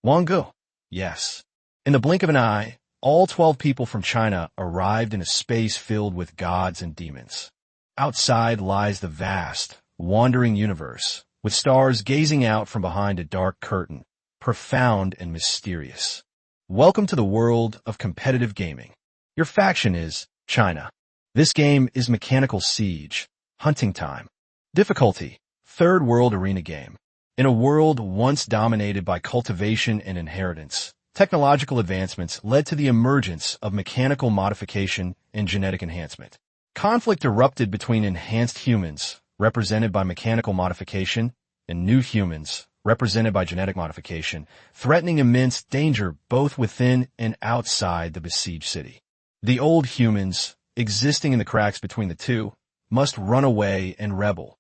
Wang Ge, yes. In the blink of an eye, all 12 people from China arrived in a space filled with gods and demons. Outside lies the vast, wandering universe, with stars gazing out from behind a dark curtain, profound and mysterious. Welcome to the world of competitive gaming. Your faction is China. This game is Mechanical Siege, Hunting Time. Difficulty, Third World Arena game. In a world once dominated by cultivation and inheritance, technological advancements led to the emergence of mechanical modification and genetic enhancement. Conflict erupted between enhanced humans, represented by mechanical modification, and new humans, represented by genetic modification, threatening immense danger both within and outside the besieged city. The old humans, existing in the cracks between the two, must run away and rebel.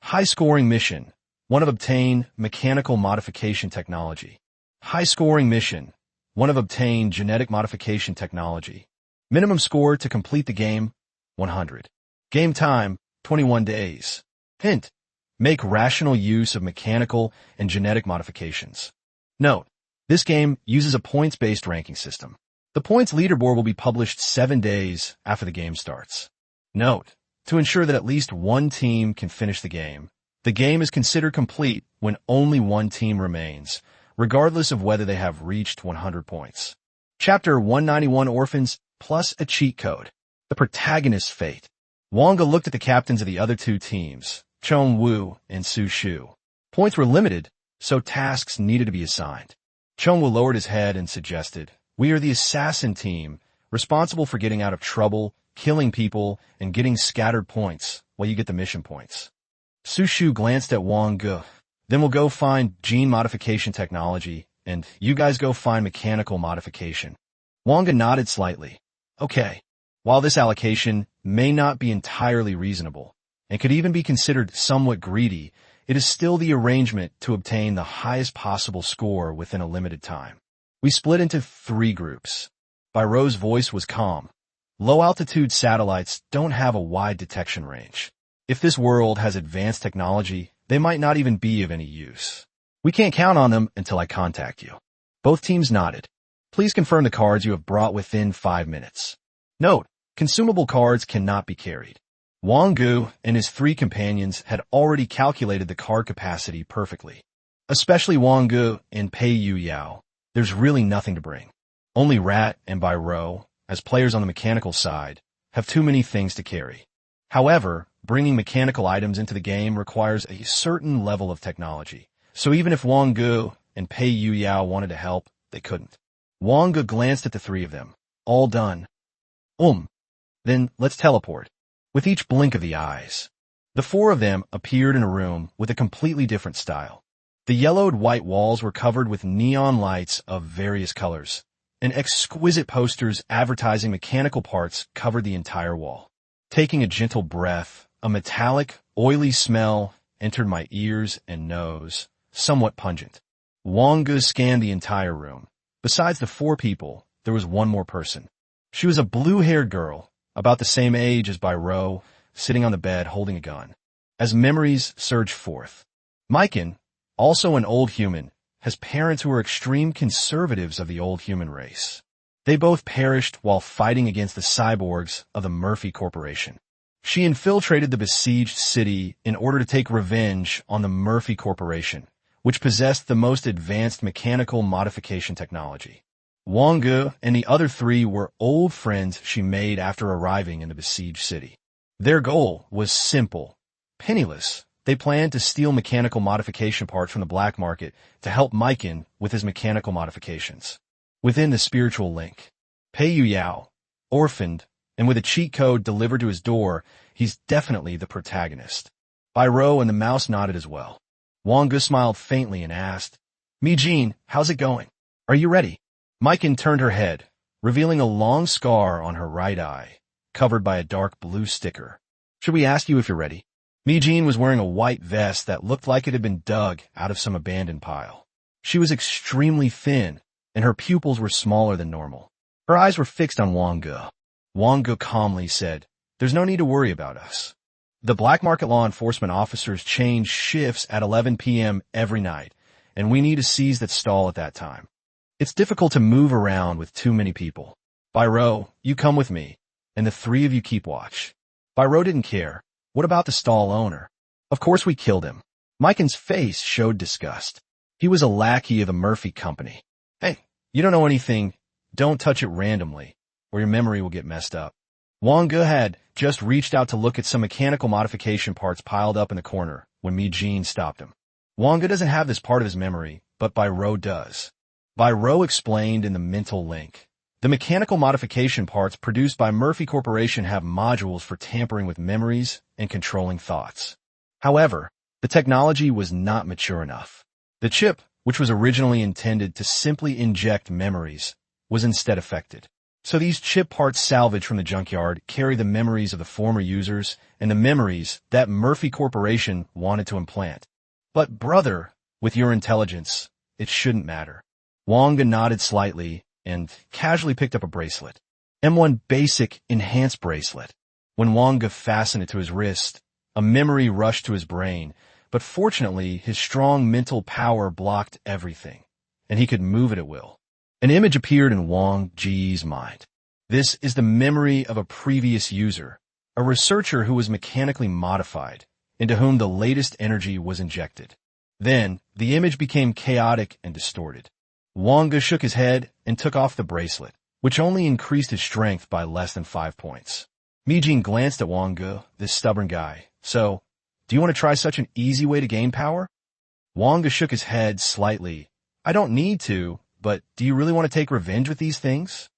High-scoring mission, one of obtain mechanical modification technology. High-scoring mission, one of obtain genetic modification technology. Minimum score to complete the game, 100. Game time, 21 days. Hint, make rational use of mechanical and genetic modifications. Note, this game uses a points-based ranking system. The points leaderboard will be published 7 days after the game starts. Note, to ensure that at least one team can finish the game, The game is considered complete when only one team remains, regardless of whether they have reached 100 points. Chapter 191 Orphans plus a cheat code. The protagonist's fate. Wang Ge looked at the captains of the other two teams, Chong Wu and Su Shu. Points were limited, so tasks needed to be assigned. Chong Wu lowered his head and suggested, "We are the assassin team, responsible for getting out of trouble, killing people, and getting scattered points, while you get the mission points." Su Shu glanced at Wang Ge. "Then we'll go find gene modification technology, and you guys go find mechanical modification." Wang Ge nodded slightly. "Okay." While this allocation may not be entirely reasonable, and could even be considered somewhat greedy, it is still the arrangement to obtain the highest possible score within a limited time. We split into 3 groups. Byro's voice was calm. Low-altitude satellites don't have a wide detection range. If this world has advanced technology, they might not even be of any use. We can't count on them until I contact you. Both teams nodded. Please confirm the cards you have brought within 5 minutes. Note, consumable cards cannot be carried. Wang Ge and his 3 companions had already calculated the card capacity perfectly. Especially Wang Ge and Pei Yu Yao. There's really nothing to bring. Only Rat and Byro, as players on the mechanical side, have too many things to carry. However, bringing mechanical items into the game requires a certain level of technology, so even if Wang Ge and Pei Yu Yao wanted to help, they couldn't. Wang Ge glanced at the 3 of them. All done. Then let's teleport. With each blink of the eyes, the 4 of them appeared in a room with a completely different style. The yellowed white walls were covered with neon lights of various colors, and exquisite posters advertising mechanical parts covered the entire wall. Taking a gentle breath, a metallic, oily smell entered my ears and nose, somewhat pungent. Wang Ge scanned the entire room. Besides the 4 people, there was one more person. She was a blue-haired girl, about the same age as Byro, sitting on the bed holding a gun. As memories surged forth, Maiken, also an old human, has parents who are extreme conservatives of the old human race. They both perished while fighting against the cyborgs of the Murphy Corporation. She infiltrated the besieged city in order to take revenge on the Murphy Corporation, which possessed the most advanced mechanical modification technology. Wang Ge and the other 3 were old friends she made after arriving in the besieged city. Their goal was simple. Penniless, they planned to steal mechanical modification parts from the black market to help Maiken with his mechanical modifications. Within the spiritual link, Pei Yu Yao, orphaned, and with a cheat code delivered to his door, he's definitely the protagonist. Byro and the mouse nodded as well. Wang Ge smiled faintly and asked, "Mage, how's it going? Are you ready?" Maiken turned her head, revealing a long scar on her right eye, covered by a dark blue sticker. "Should we ask you if you're ready?" Mage was wearing a white vest that looked like it had been dug out of some abandoned pile. She was extremely thin, and her pupils were smaller than normal. Her eyes were fixed on Wang Ge. Wang Ge calmly said, "There's no need to worry about us. The black market law enforcement officers change shifts at 11 p.m. every night, and we need to seize that stall at that time. It's difficult to move around with too many people. Byro, you come with me, and the 3 of you keep watch." Byro didn't care. What about the stall owner? Of course we killed him. Maiken's face showed disgust. He was a lackey of the Murphy Company. "Hey, you don't know anything. Don't touch it randomly, or your memory will get messed up." Wang Ge had just reached out to look at some mechanical modification parts piled up in the corner when Mage stopped him. Wang Ge doesn't have this part of his memory, but Byro does. Byro explained in the mental link. The mechanical modification parts produced by Murphy Corporation have modules for tampering with memories and controlling thoughts. However, the technology was not mature enough. The chip, which was originally intended to simply inject memories, was instead affected. So these chip parts salvaged from the junkyard carry the memories of the former users and the memories that Murphy Corporation wanted to implant. But brother, with your intelligence, it shouldn't matter. Wang Ge nodded slightly and casually picked up a bracelet. M1 Basic Enhanced Bracelet. When Wang Ge fastened it to his wrist, a memory rushed to his brain, but fortunately his strong mental power blocked everything, and he could move it at will. An image appeared in Wang Ge's mind. This is the memory of a previous user, a researcher who was mechanically modified, into whom the latest energy was injected. Then, the image became chaotic and distorted. Wang Ge shook his head and took off the bracelet, which only increased his strength by less than 5 points. Mage glanced at Wang Ge, this stubborn guy. So, do you want to try such an easy way to gain power? Wang Ge shook his head slightly. I don't need to, but do you really want to take revenge with these things?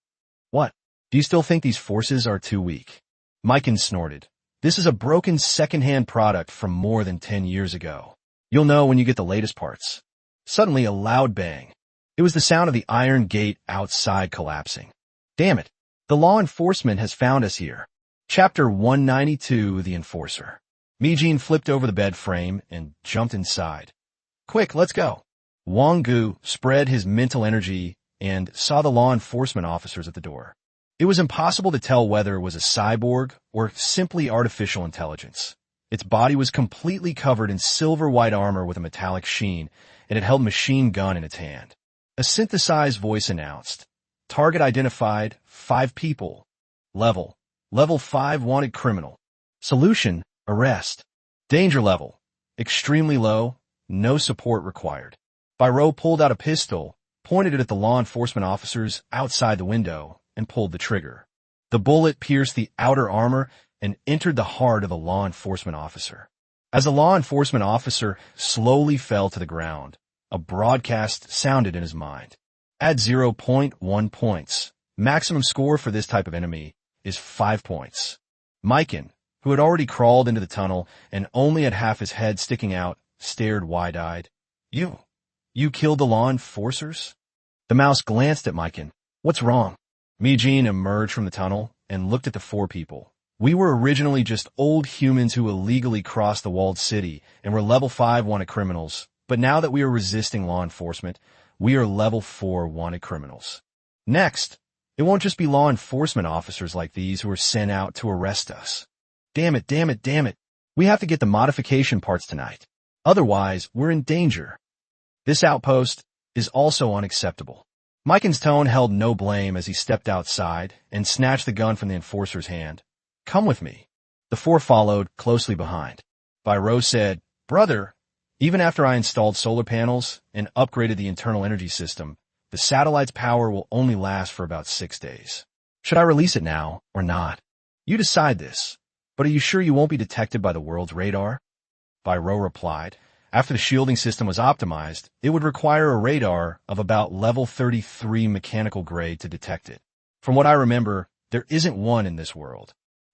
What? Do you still think these forces are too weak? Maiken snorted. This is a broken second-hand product from more than 10 years ago. You'll know when you get the latest parts. Suddenly, a loud bang. It was the sound of the iron gate outside collapsing. Damn it. The law enforcement has found us here. Chapter 192, The Enforcer. Mage flipped over the bed frame and jumped inside. Quick, let's go. Wang Ge spread his mental energy and saw the law enforcement officers at the door. It was impossible to tell whether it was a cyborg or simply artificial intelligence. Its body was completely covered in silver-white armor with a metallic sheen, and it held a machine gun in its hand. A synthesized voice announced, Target identified, 5 people. Level 5 wanted criminal. Solution, arrest. Danger level, extremely low, no support required. Biro pulled out a pistol, pointed it at the law enforcement officers outside the window, and pulled the trigger. The bullet pierced the outer armor and entered the heart of a law enforcement officer. As the law enforcement officer slowly fell to the ground, a broadcast sounded in his mind. Add 0.1 points. Maximum score for this type of enemy is 5 points. Maiken, who had already crawled into the tunnel and only had half his head sticking out, stared wide-eyed. You killed the law enforcers? The mouse glanced at Maiken. What's wrong? Mage emerged from the tunnel and looked at the 4 people. We were originally just old humans who illegally crossed the walled city and were level 5 wanted criminals, but now that we are resisting law enforcement, we are level 4 wanted criminals. Next, it won't just be law enforcement officers like these who are sent out to arrest us. Damn it. We have to get the modification parts tonight. Otherwise, we're in danger. This outpost is also unacceptable. Maiken's tone held no blame as he stepped outside and snatched the gun from the enforcer's hand. Come with me. The 4 followed closely behind. Biro said, Brother, even after I installed solar panels and upgraded the internal energy system, the satellite's power will only last for about 6 days. Should I release it now or not? You decide this, but are you sure you won't be detected by the world's radar? Biro replied, after the shielding system was optimized, it would require a radar of about level 33 mechanical grade to detect it. From what I remember, there isn't one in this world.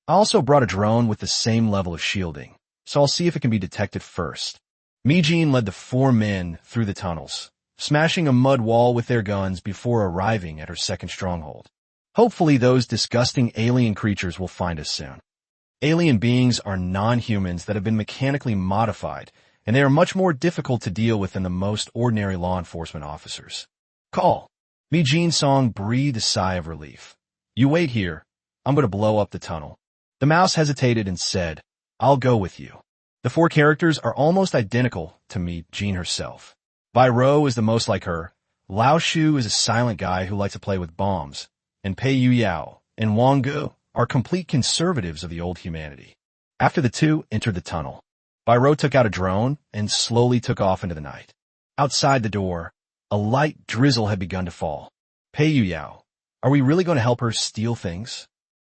I also brought a drone with the same level of shielding, so I'll see if it can be detected first. Mage led the 4 men through the tunnels, smashing a mud wall with their guns before arriving at her second stronghold. Hopefully those disgusting alien creatures will find us soon. Alien beings are non-humans that have been mechanically modified, and they are much more difficult to deal with than the most ordinary law enforcement officers. Call. Mage Song breathed a sigh of relief. You wait here. I'm going to blow up the tunnel. The mouse hesitated and said, I'll go with you. The 4 characters are almost identical to Mage herself. Biro is the most like her. Lao Shu is a silent guy who likes to play with bombs. And Pei Yu Yao and Wang Ge are complete conservatives of the old humanity. After the 2 entered the tunnel, Biro took out a drone and slowly took off into the night. Outside the door, a light drizzle had begun to fall. Pei Yu Yao, are we really going to help her steal things?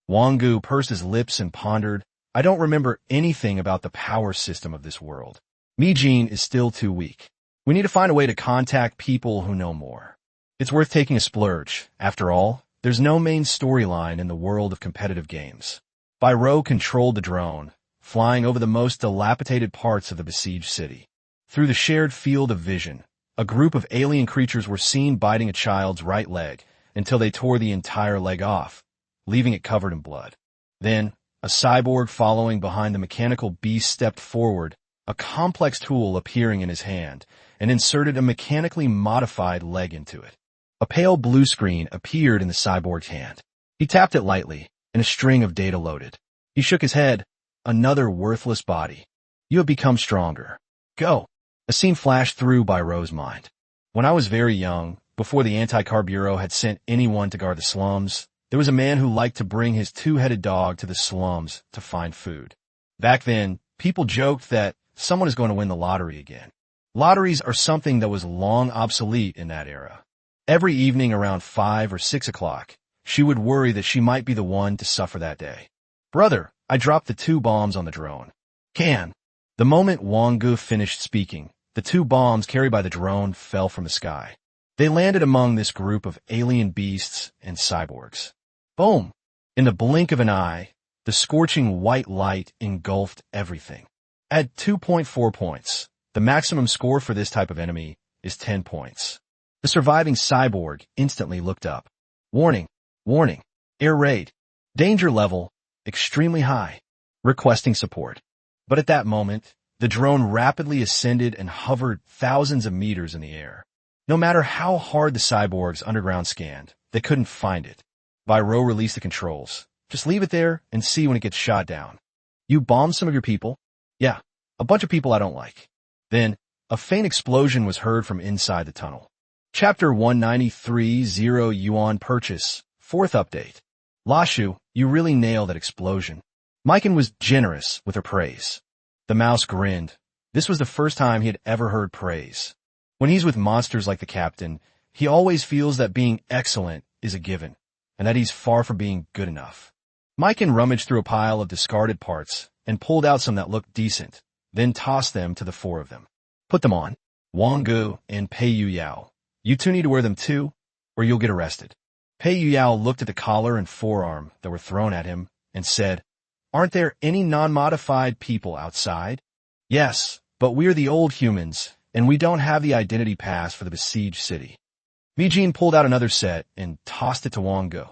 Wang Ge pursed his lips and pondered, I don't remember anything about the power system of this world. Mage is still too weak. We need to find a way to contact people who know more. It's worth taking a splurge. After all, there's no main storyline in the world of competitive games. Biro controlled the drone, flying over the most dilapidated parts of the besieged city. Through the shared field of vision, a group of alien creatures were seen biting a child's right leg until they tore the entire leg off, leaving it covered in blood. Then, a cyborg following behind the mechanical beast stepped forward, a complex tool appearing in his hand, and inserted a mechanically modified leg into it. A pale blue screen appeared in the cyborg's hand. He tapped it lightly, and a string of data loaded. He shook his head. Another worthless body. You have become stronger. Go. A scene flashed through Biro's mind. When I was very young, before the Anti-Car Bureau had sent anyone to guard the slums, there was a man who liked to bring his 2-headed dog to the slums to find food. Back then, People joked that someone is going to win the lottery again. Lotteries are something that was long obsolete in that era. Every evening around 5 or 6 o'clock, she would worry that she might be the one to suffer that day. Brother, I dropped the 2 bombs on the drone. Can. The moment Wang Ge finished speaking, the 2 bombs carried by the drone fell from the sky. They landed among this group of alien beasts and cyborgs. Boom! In the blink of an eye, the scorching white light engulfed everything. At 2.4 points, the maximum score for this type of enemy is 10 points. The surviving cyborg instantly looked up. Warning! Warning! Air raid! Danger level extremely high. Requesting support. But at that moment, the drone rapidly ascended and hovered thousands of meters in the air. No matter how hard the cyborg's underground scanned, they couldn't find it. Byro released the controls. Just leave it there and see when it gets shot down. You bombed some of your people? Yeah, a bunch of people I don't like. Then, a faint explosion was heard from inside the tunnel. Chapter 193, 0 Yuan Purchase, 4th update. Lashu, you really nailed that explosion. Mikan was generous with her praise. The mouse grinned. This was the first time he had ever heard praise. When he's with monsters like the captain, he always feels that being excellent is a given, and that he's far from being good enough. Mikan rummaged through a pile of discarded parts and pulled out some that looked decent, then tossed them to the 4 of them. Put them on. Wang Ge and Pei Yuyao. You 2 need to wear them too, or you'll get arrested. Pei Yuyao looked at the collar and forearm that were thrown at him and said, Aren't there any non-modified people outside? Yes, but we're the old humans, and we don't have the identity pass for the besieged city. Mage pulled out another set and tossed it to Wang Ge.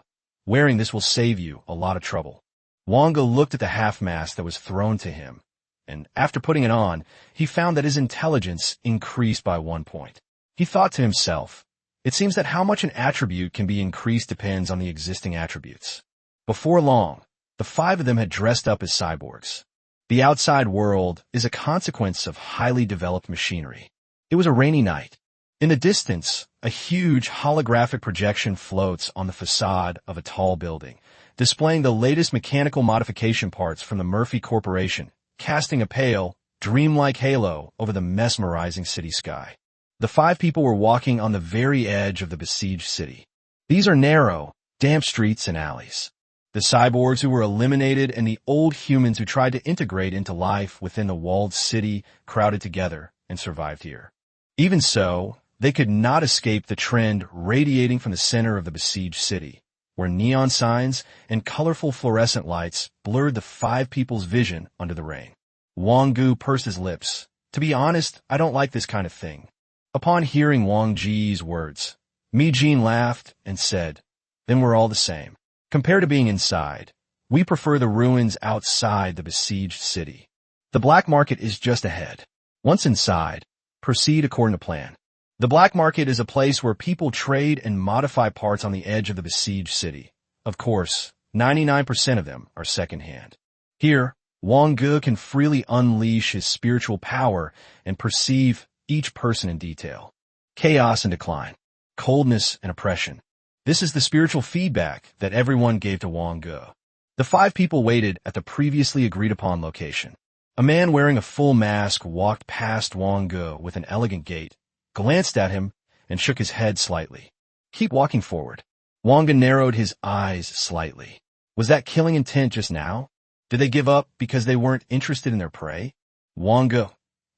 Wearing this will save you a lot of trouble. Wang Ge looked at the half-mask that was thrown to him, and after putting it on, he found that his intelligence increased by 1 point. He thought to himself, it seems that how much an attribute can be increased depends on the existing attributes. Before long, the 5 of them had dressed up as cyborgs. The outside world is a consequence of highly developed machinery. It was a rainy night. In the distance, a huge holographic projection floats on the facade of a tall building, displaying the latest mechanical modification parts from the Murphy Corporation, casting a pale, dreamlike halo over the mesmerizing city sky. The 5 people were walking on the very edge of the besieged city. These are narrow, damp streets and alleys. The cyborgs who were eliminated and the old humans who tried to integrate into life within the walled city crowded together and survived here. Even so, they could not escape the trend radiating from the center of the besieged city, where neon signs and colorful fluorescent lights blurred the 5 people's vision under the rain. Wang Ge pursed his lips. To be honest, I don't like this kind of thing. Upon hearing Wang Ge's words, Mage laughed and said, Then we're all the same. Compared to being inside, we prefer the ruins outside the besieged city. The black market is just ahead. Once inside, proceed according to plan. The black market is a place where people trade and modify parts on the edge of the besieged city. Of course, 99% of them are secondhand. Here, Wang Ge can freely unleash his spiritual power and perceive each person in detail. Chaos and decline, coldness and oppression. This is the spiritual feedback that everyone gave to Wang Ge. The 5 people waited at the previously agreed-upon location. A man wearing a full mask walked past Wang Ge with an elegant gait, glanced at him, and shook his head slightly. Keep walking forward. Wang Ge narrowed his eyes slightly. Was that killing intent just now? Did they give up because they weren't interested in their prey? Wang Ge,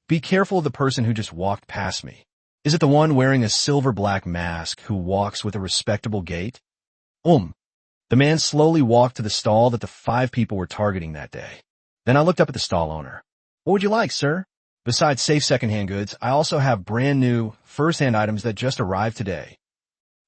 be careful of the person who just walked past me. Is it the one wearing a silver-black mask who walks with a respectable gait? The man slowly walked to the stall that the 5 people were targeting that day. Then I looked up at the stall owner. What would you like, sir? Besides safe secondhand goods, I also have brand new, first-hand items that just arrived today.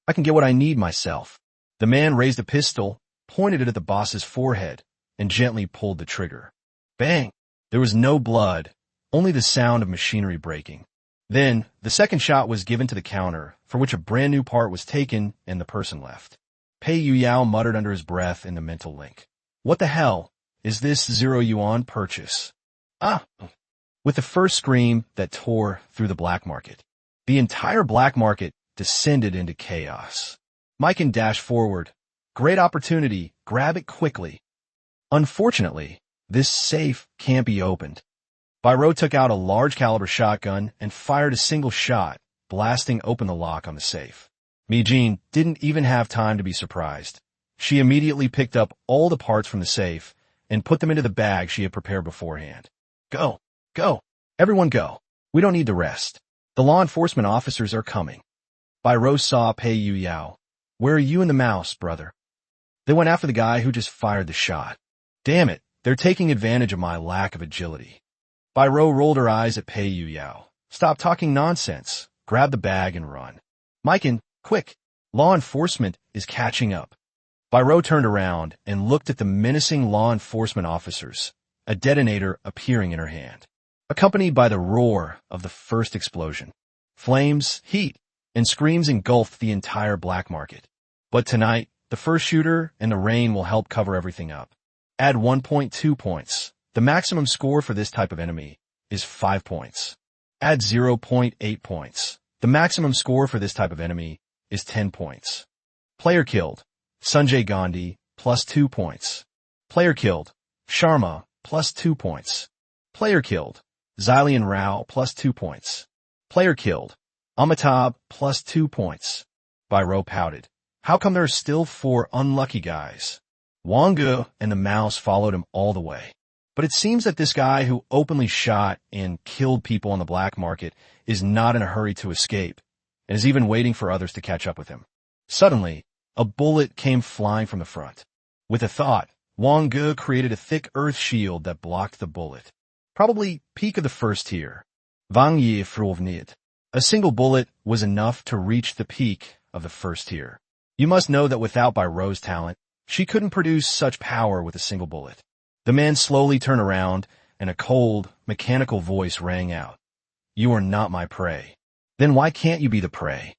I can get what I need myself. The man raised a pistol, pointed it at the boss's forehead, and gently pulled the trigger. Bang! There was no blood, only the sound of machinery breaking. Then, the second shot was given to the counter, for which a brand new part was taken and the person left. Pei Yuyao muttered under his breath in the mental link. What the hell is this 0 yuan purchase? With the first scream that tore through the black market, the entire black market descended into chaos. Mikan dashed forward. Great opportunity, grab it quickly. Unfortunately, this safe can't be opened. Ro took out a large-caliber shotgun and fired a single shot, blasting open the lock on the safe. Mage didn't even have time to be surprised. She immediately picked up all the parts from the safe and put them into the bag she had prepared beforehand. Go! Go! Everyone go! We don't need the rest. The law enforcement officers are coming. Ro saw Pei Yu Yao. Where are you and the mouse, brother? They went after the guy who just fired the shot. Damn it, they're taking advantage of my lack of agility. Ro rolled her eyes at Pei Yu Yao. Stop talking nonsense. Grab the bag and run. Mikan, quick! Law enforcement is catching up. Ro turned around and looked at the menacing law enforcement officers, a detonator appearing in her hand, accompanied by the roar of the first explosion. Flames, heat, and screams engulfed the entire black market. But tonight, the first shooter and the rain will help cover everything up. Add 1.2 points. The maximum score for this type of enemy is 5 points. Add 0.8 points. The maximum score for this type of enemy is 10 points. Player killed. Sanjay Gandhi, plus 2 points. Player killed. Sharma, plus 2 points. Player killed. Xylian Rao, plus 2 points. Player killed. Amitabh, plus 2 points. Ro pouted. How come there are still 4 unlucky guys? Wang Ge and the mouse followed him all the way. But it seems that this guy who openly shot and killed people on the black market is not in a hurry to escape, and is even waiting for others to catch up with him. Suddenly, a bullet came flying from the front. With a thought, Wang Ge created a thick earth shield that blocked the bullet. Probably peak of the first tier. Wang Ge fruvnit. A single bullet was enough to reach the peak of the first tier. You must know that without Ro's talent, she couldn't produce such power with a single bullet. The man slowly turned around, and a cold, mechanical voice rang out. You are not my prey. Then why can't you be the prey?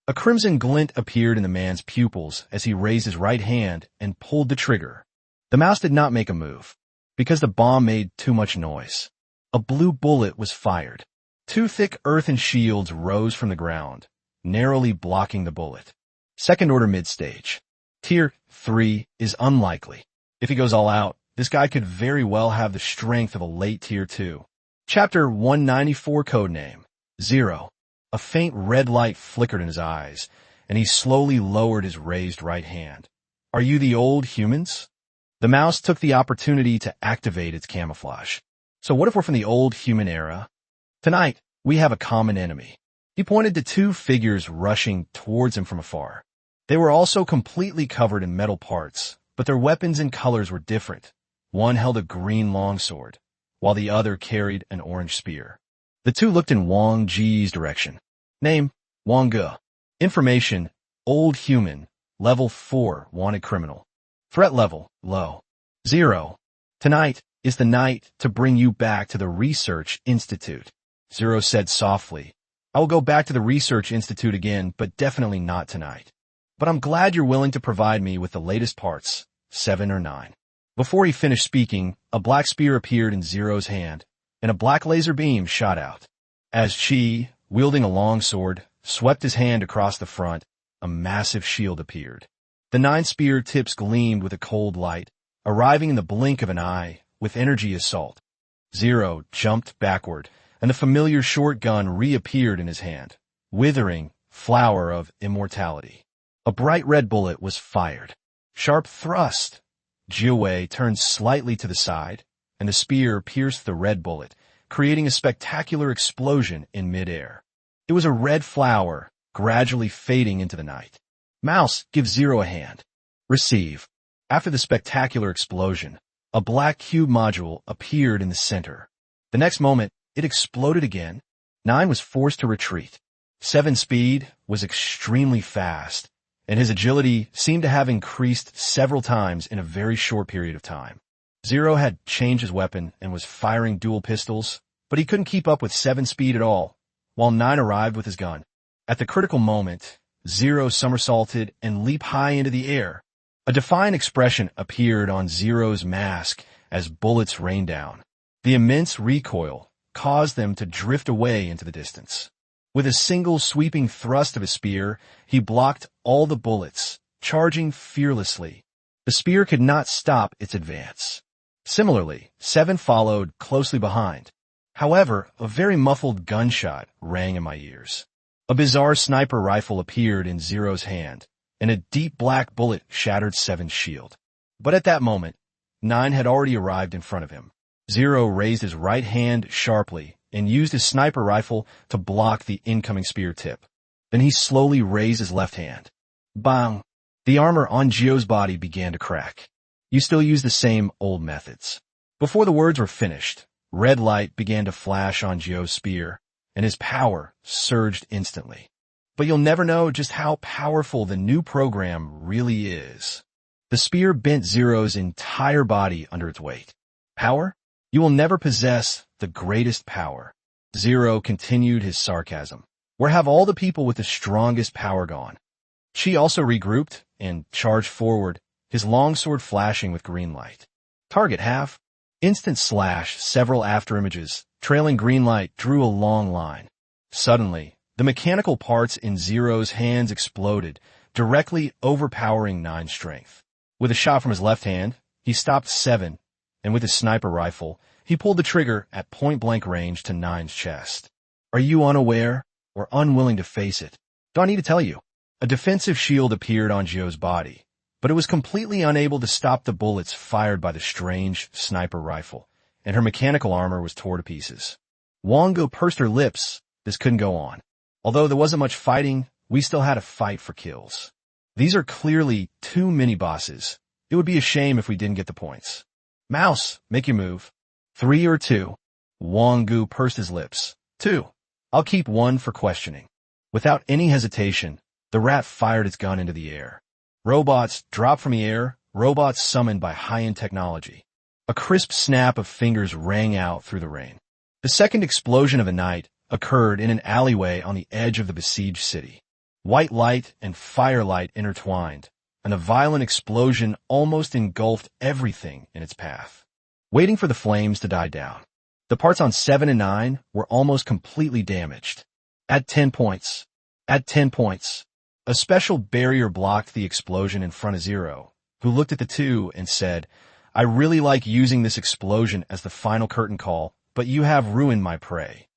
A crimson glint appeared in the man's pupils as he raised his right hand and pulled the trigger. The mouse did not make a move, because the bomb made too much noise. A blue bullet was fired. 2 thick earthen shields rose from the ground, narrowly blocking the bullet. Second order mid-stage. Tier 3 is unlikely. If he goes all out, this guy could very well have the strength of a late Tier 2. Chapter 194 Codename 0. A faint red light flickered in his eyes, and he slowly lowered his raised right hand. Are you the old humans? The mouse took the opportunity to activate its camouflage. So what if we're from the old human era? Tonight, we have a common enemy. He pointed to 2 figures rushing towards him from afar. They were also completely covered in metal parts, but their weapons and colors were different. One held a green longsword, while the other carried an orange spear. The 2 looked in Wang Ge's direction. Name, Wang Ge. Information, old human. Level 4, wanted criminal. Threat level, low. 0. Tonight is the night to bring you back to the Research Institute. 0 said softly. I will go back to the Research Institute again, but definitely not tonight. But I'm glad you're willing to provide me with the latest parts, 7 or 9. Before he finished speaking, a black spear appeared in 0's hand, and a black laser beam shot out. As Chi, wielding a long sword, swept his hand across the front, a massive shield appeared. The 9 spear tips gleamed with a cold light, arriving in the blink of an eye, with energy assault. 0 jumped backward, and the familiar short gun reappeared in his hand, withering flower of immortality. A bright red bullet was fired. Sharp thrust. Jiawei turned slightly to the side, and the spear pierced the red bullet, creating a spectacular explosion in midair. It was a red flower, gradually fading into the night. Mouse, give 0 a hand. Receive. After the spectacular explosion, a black cube module appeared in the center. The next moment, it exploded again. 9 was forced to retreat. 7's speed was extremely fast, and his agility seemed to have increased several times in a very short period of time. 0 had changed his weapon and was firing dual pistols, but he couldn't keep up with 7's speed at all, while 9 arrived with his gun. At the critical moment, 0 somersaulted and leaped high into the air. A defiant expression appeared on 0's mask as bullets rained down. The immense recoil caused them to drift away into the distance. With a single sweeping thrust of his spear, he blocked all the bullets, charging fearlessly. The spear could not stop its advance. Similarly, 7 followed closely behind. However, a very muffled gunshot rang in my ears. A bizarre sniper rifle appeared in Zero's hand, and a deep black bullet shattered Seven's shield. But at that moment, 9 had already arrived in front of him. Zero raised his right hand sharply and used his sniper rifle to block the incoming spear tip. Then he slowly raised his left hand. Bang! The armor on Geo's body began to crack. You still use the same old methods. Before the words were finished, red light began to flash on Geo's spear, and his power surged instantly. But you'll never know just how powerful the new program really is. The spear bent Zero's entire body under its weight. Power? You will never possess the greatest power. Zero continued his sarcasm. Where have all the people with the strongest power gone? She also regrouped and charged forward, his longsword flashing with green light. Target half. Instant slash, several afterimages, trailing green light drew a long line. Suddenly, the mechanical parts in Zero's hands exploded, directly overpowering 9's strength. With a shot from his left hand, he stopped 7, and with his sniper rifle, he pulled the trigger at point-blank range to 9's chest. Are you unaware or unwilling to face it? Do I need to tell you? A defensive shield appeared on Geo's body, but it was completely unable to stop the bullets fired by the strange sniper rifle, and her mechanical armor was torn to pieces. Wang Ge pursed her lips. This couldn't go on. Although there wasn't much fighting, we still had to fight for kills. These are clearly 2 mini-bosses. It would be a shame if we didn't get the points. Mouse, make your move. 3 or 2. Wang Ge pursed his lips. 2. I'll keep 1 for questioning. Without any hesitation, the rat fired its gun into the air. Robots dropped from the air, robots summoned by high-end technology. A crisp snap of fingers rang out through the rain. The second explosion of the night occurred in an alleyway on the edge of the besieged city. White light and firelight intertwined, and a violent explosion almost engulfed everything in its path, waiting for the flames to die down. The parts on 7 and 9 were almost completely damaged. At 10 points. At 10 points. A special barrier blocked the explosion in front of Zero, who looked at the 2 and said, I really like using this explosion as the final curtain call, but you have ruined my prey.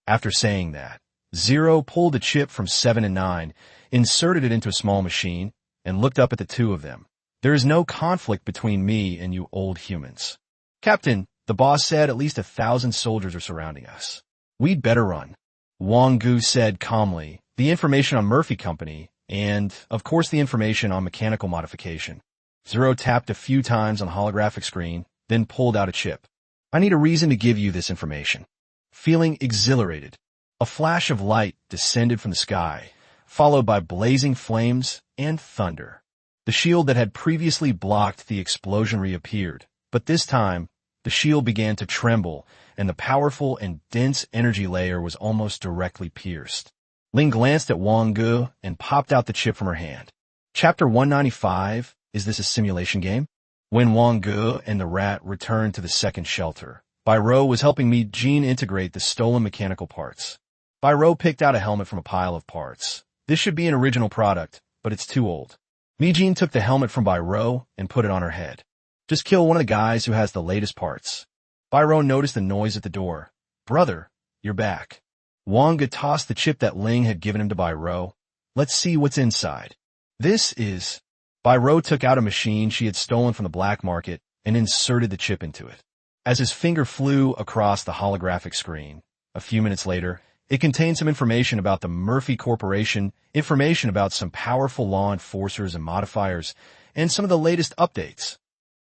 After saying that, Zero pulled a chip from 7 and 9, inserted it into a small machine, and looked up at the 2 of them. There is no conflict between me and you old humans. Captain, the boss said at least 1,000 soldiers are surrounding us. We'd better run. Wang Ge said calmly, the information on Murphy Company, and, of course, the information on mechanical modification. Zero tapped a few times on the holographic screen, then pulled out a chip. I need a reason to give you this information. Feeling exhilarated, a flash of light descended from the sky, followed by blazing flames and thunder. The shield that had previously blocked the explosion reappeared, but this time, the shield began to tremble, and the powerful and dense energy layer was almost directly pierced. Ling glanced at Wang Ge and popped out the chip from her hand. Chapter 195, is this a simulation game? When Wang Ge and the rat returned to the second shelter, Bairo was helping me gene integrate the stolen mechanical parts. Bairo picked out a helmet from a pile of parts. This should be an original product, but it's too old. Mijin took the helmet from Bairo and put it on her head. Just kill one of the guys who has the latest parts. Bairo noticed the noise at the door. Brother, you're back. Wang Ge tossed the chip that Ling had given him to Bairo. Let's see what's inside. This is... Bairo took out a machine she had stolen from the black market and inserted the chip into it. As his finger flew across the holographic screen, a few minutes later, it contained some information about the Murphy Corporation, information about some powerful law enforcers and modifiers, and some of the latest updates.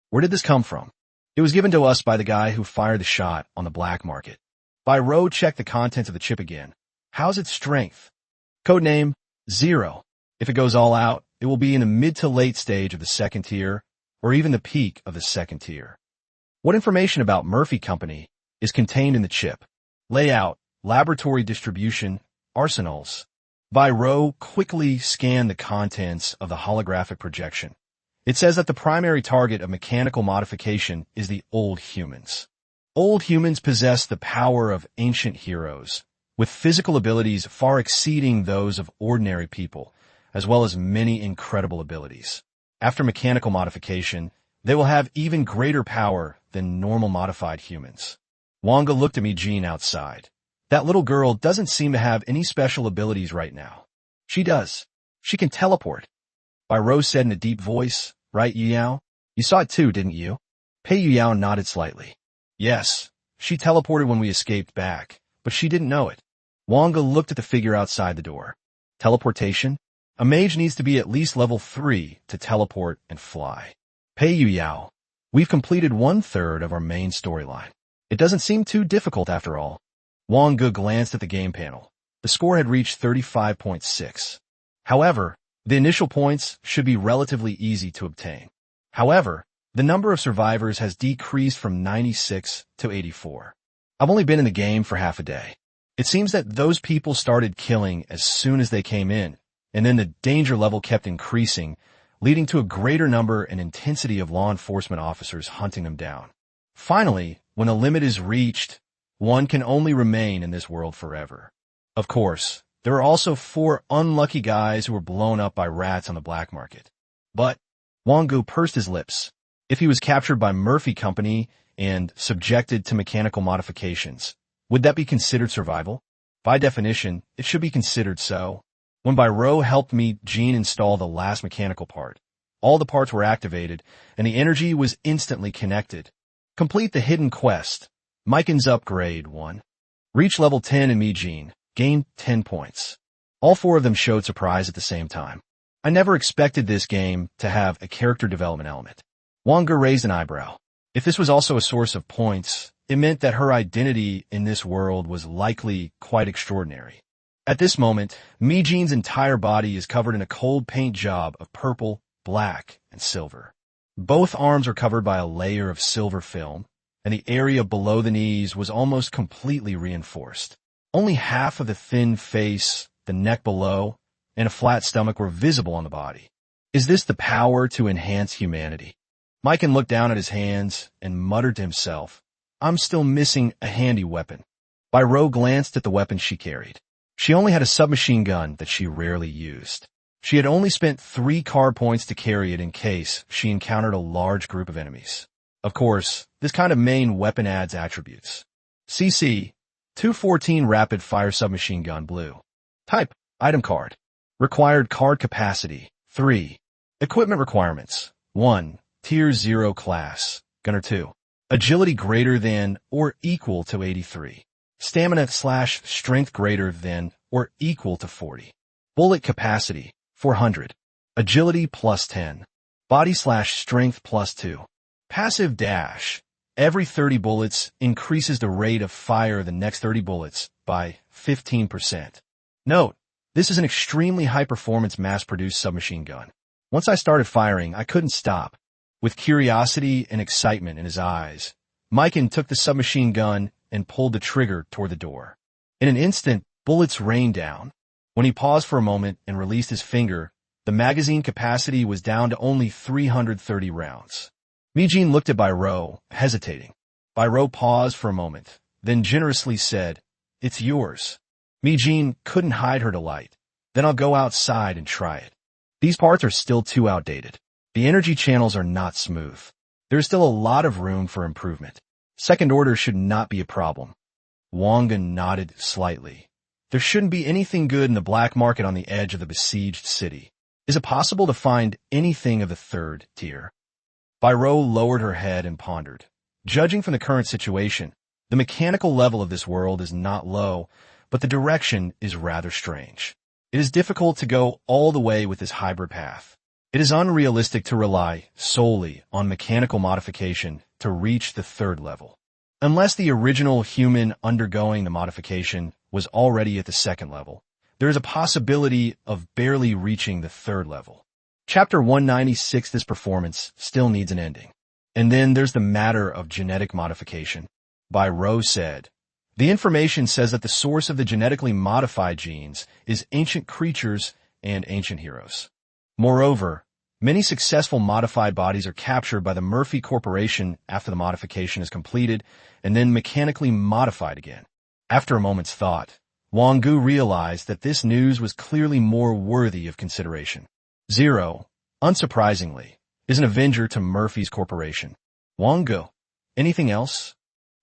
Where did this come from? It was given to us by the guy who fired the shot on the black market. Bairo checked the contents of the chip again. How's its strength? Codename, 0. If it goes all out, it will be in the mid to late stage of the second tier, or even the peak of the second tier. What information about Murphy Company is contained in the chip? Layout, laboratory distribution, arsenals. Bairo quickly scanned the contents of the holographic projection. It says that the primary target of mechanical modification is the old humans. Old humans possess the power of ancient heroes, with physical abilities far exceeding those of ordinary people, as well as many incredible abilities. After mechanical modification, they will have even greater power than normal modified humans. Wang Ge looked at me, Jean, outside. That little girl doesn't seem to have any special abilities right now. She does. She can teleport. Bai Rose said in a deep voice, right, Yu Yao? You saw it too, didn't you? Pei Yu Yao nodded slightly. Yes, she teleported when we escaped back, but she didn't know it. Wang Ge looked at the figure outside the door. Teleportation? A mage needs to be at least level 3 to teleport and fly. Pei Yu Yao, we've completed 1/3 of our main storyline. It doesn't seem too difficult after all. Wang Ge glanced at the game panel. The score had reached 35.6. However, the initial points should be relatively easy to obtain. However, the number of survivors has decreased from 96 to 84. I've only been in the game for half a day. It seems that those people started killing as soon as they came in, and then the danger level kept increasing, leading to a greater number and intensity of law enforcement officers hunting them down. Finally, when a limit is reached, one can only remain in this world forever. Of course, there are also 4 unlucky guys who were blown up by rats on the black market. But Wang Ge pursed his lips. If he was captured by Murphy Company and subjected to mechanical modifications, would that be considered survival? By definition, it should be considered so. When Bai Rou helped me, Jean, install the last mechanical part, all the parts were activated, and the energy was instantly connected. Complete the hidden quest. Miken's upgrade 1. Reach level 10 in me, Jean. Gain 10 points. All 4 of them showed surprise at the same time. I never expected this game to have a character development element. Wang Ge raised an eyebrow. If this was also a source of points, it meant that her identity in this world was likely quite extraordinary. At this moment, Mi Jean's entire body is covered in a cold paint job of purple, black, and silver. Both arms are covered by a layer of silver film, and the area below the knees was almost completely reinforced. Only half of the thin face, the neck below, and a flat stomach were visible on the body. Is this the power to enhance humanity? Miken looked down at his hands and muttered to himself, I'm still missing a handy weapon. Bai Rou glanced at the weapon she carried. She only had a submachine gun that she rarely used. She had only spent 3 card points to carry it in case she encountered a large group of enemies. Of course, this kind of main weapon adds attributes. CC 214 Rapid Fire Submachine Gun Blue. Type, Item Card. Required Card Capacity, 3. Equipment Requirements, 1. Tier 0 Class, Gunner 2. Agility greater than or equal to 83. Stamina/strength greater than or equal to 40. Bullet Capacity, 400. Agility plus 10. Body/strength plus 2. Passive Dash. Every 30 bullets increases the rate of fire of the next 30 bullets by 15%. Note, this is an extremely high-performance mass-produced submachine gun. Once I started firing, I couldn't stop. With curiosity and excitement in his eyes, Miken took the submachine gun and pulled the trigger toward the door. In an instant, bullets rained down. When he paused for a moment and released his finger, the magazine capacity was down to only 330 rounds. Mi Jean looked at Bai Rou, hesitating. Bai Rou paused for a moment, then generously said, It's yours. Mi Jean couldn't hide her delight. Then I'll go outside and try it. These parts are still too outdated. The energy channels are not smooth. There's still a lot of room for improvement. Second order should not be a problem. Wang Ge nodded slightly. There shouldn't be anything good in the black market on the edge of the besieged city. Is it possible to find anything of the 3rd tier? Bai Rou lowered her head and pondered. Judging from the current situation, the mechanical level of this world is not low, but the direction is rather strange. It is difficult to go all the way with this hybrid path. It is unrealistic to rely solely on mechanical modification to reach the 3rd level. Unless the original human undergoing the modification was already at the 2nd level, there is a possibility of barely reaching the 3rd level. Chapter 196, this performance still needs an ending. And then there's the matter of genetic modification. Bai Rou said, the information says that the source of the genetically modified genes is ancient creatures and ancient heroes. Moreover, many successful modified bodies are captured by the Murphy Corporation after the modification is completed and then mechanically modified again. After a moment's thought, Wang Ge realized that this news was clearly more worthy of consideration. Zero, unsurprisingly, is an avenger to Murphy's corporation. Wang Ge, anything else?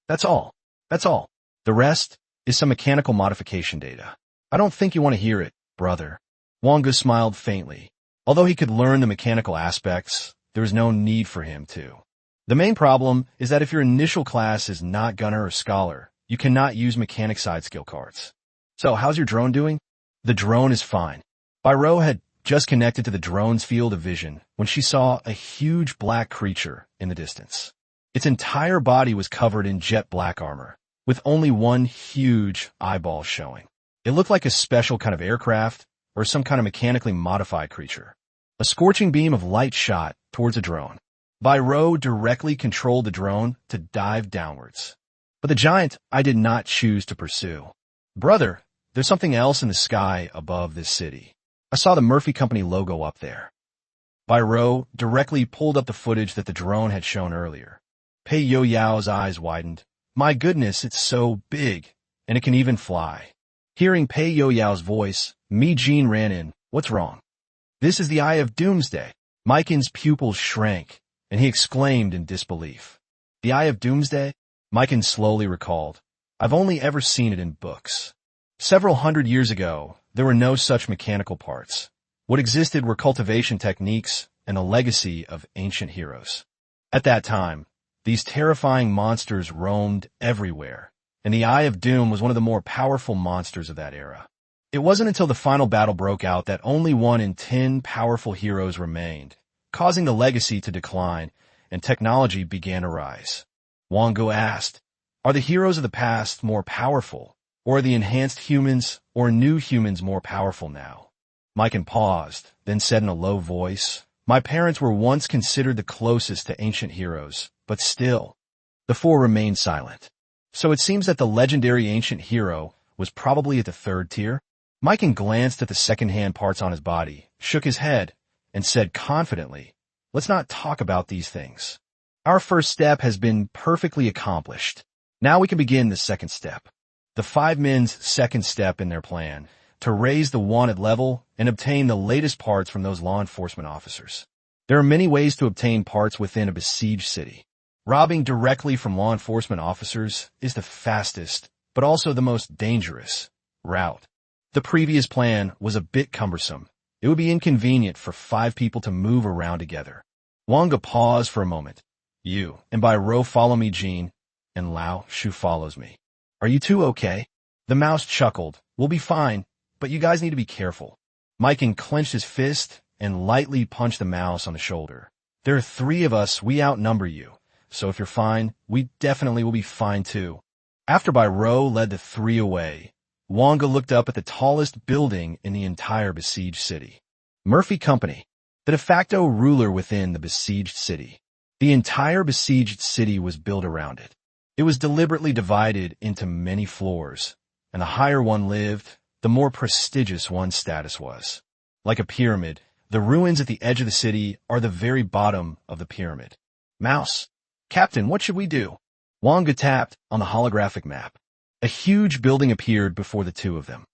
That's all. That's all. The rest is some mechanical modification data. I don't think you want to hear it, brother. Wang Ge smiled faintly. Although he could learn the mechanical aspects, there was no need for him to. The main problem is that if your initial class is not gunner or scholar, you cannot use mechanic side skill cards. So how's your drone doing? The drone is fine. Byro had just connected to the drone's field of vision when she saw a huge black creature in the distance. Its entire body was covered in jet black armor, with only one huge eyeball showing. It looked like a special kind of aircraft or some kind of mechanically modified creature. A scorching beam of light shot towards a drone. Byro directly controlled the drone to dive downwards. But the giant I did not choose to pursue. Brother, there's something else in the sky above this city. I saw the Murphy Company logo up there. Byro directly pulled up the footage that the drone had shown earlier. Pei Yo-Yao's eyes widened. My goodness, it's so big, and it can even fly. Hearing Pei Yo-Yao's voice, Mage ran in. What's wrong? This is the Eye of Doomsday. Miken's pupils shrank, and he exclaimed in disbelief. The Eye of Doomsday? Miken slowly recalled. I've only ever seen it in books. Several hundred years ago, there were no such mechanical parts. What existed were cultivation techniques and a legacy of ancient heroes. At that time, these terrifying monsters roamed everywhere, and the Eye of Doom was one of the more powerful monsters of that era. It wasn't until the final battle broke out that only 1 in 10 powerful heroes remained, causing the legacy to decline and technology began to rise. Wang Ge asked, are the heroes of the past more powerful, or are the enhanced humans or new humans more powerful now? Miken paused, then said in a low voice, my parents were once considered the closest to ancient heroes, but still. The four remained silent. So it seems that the legendary ancient hero was probably at the 3rd tier? Miken glanced at the second-hand parts on his body, shook his head, and said confidently, let's not talk about these things. Our first step has been perfectly accomplished. Now we can begin the second step. The 5 men's second step in their plan, to raise the wanted level and obtain the latest parts from those law enforcement officers. There are many ways to obtain parts within a besieged city. Robbing directly from law enforcement officers is the fastest, but also the most dangerous, route. The previous plan was a bit cumbersome. It would be inconvenient for 5 people to move around together. Wang Ge paused for a moment. You, and Byro follow me, Jean, and Lao Shu follows me. Are you two okay? The mouse chuckled. We'll be fine, but you guys need to be careful. Miken clenched his fist and lightly punched the mouse on the shoulder. There are 3 of us, we outnumber you. So if you're fine, we definitely will be fine too. After Byro led the 3 away, Wang Ge looked up at the tallest building in the entire besieged city. Murphy Company, the de facto ruler within the besieged city. The entire besieged city was built around it. It was deliberately divided into many floors, and the higher one lived, the more prestigious one's status was. Like a pyramid, the ruins at the edge of the city are the very bottom of the pyramid. Mouse, Captain, what should we do? Wang Ge tapped on the holographic map. A huge building appeared before the 2 of them.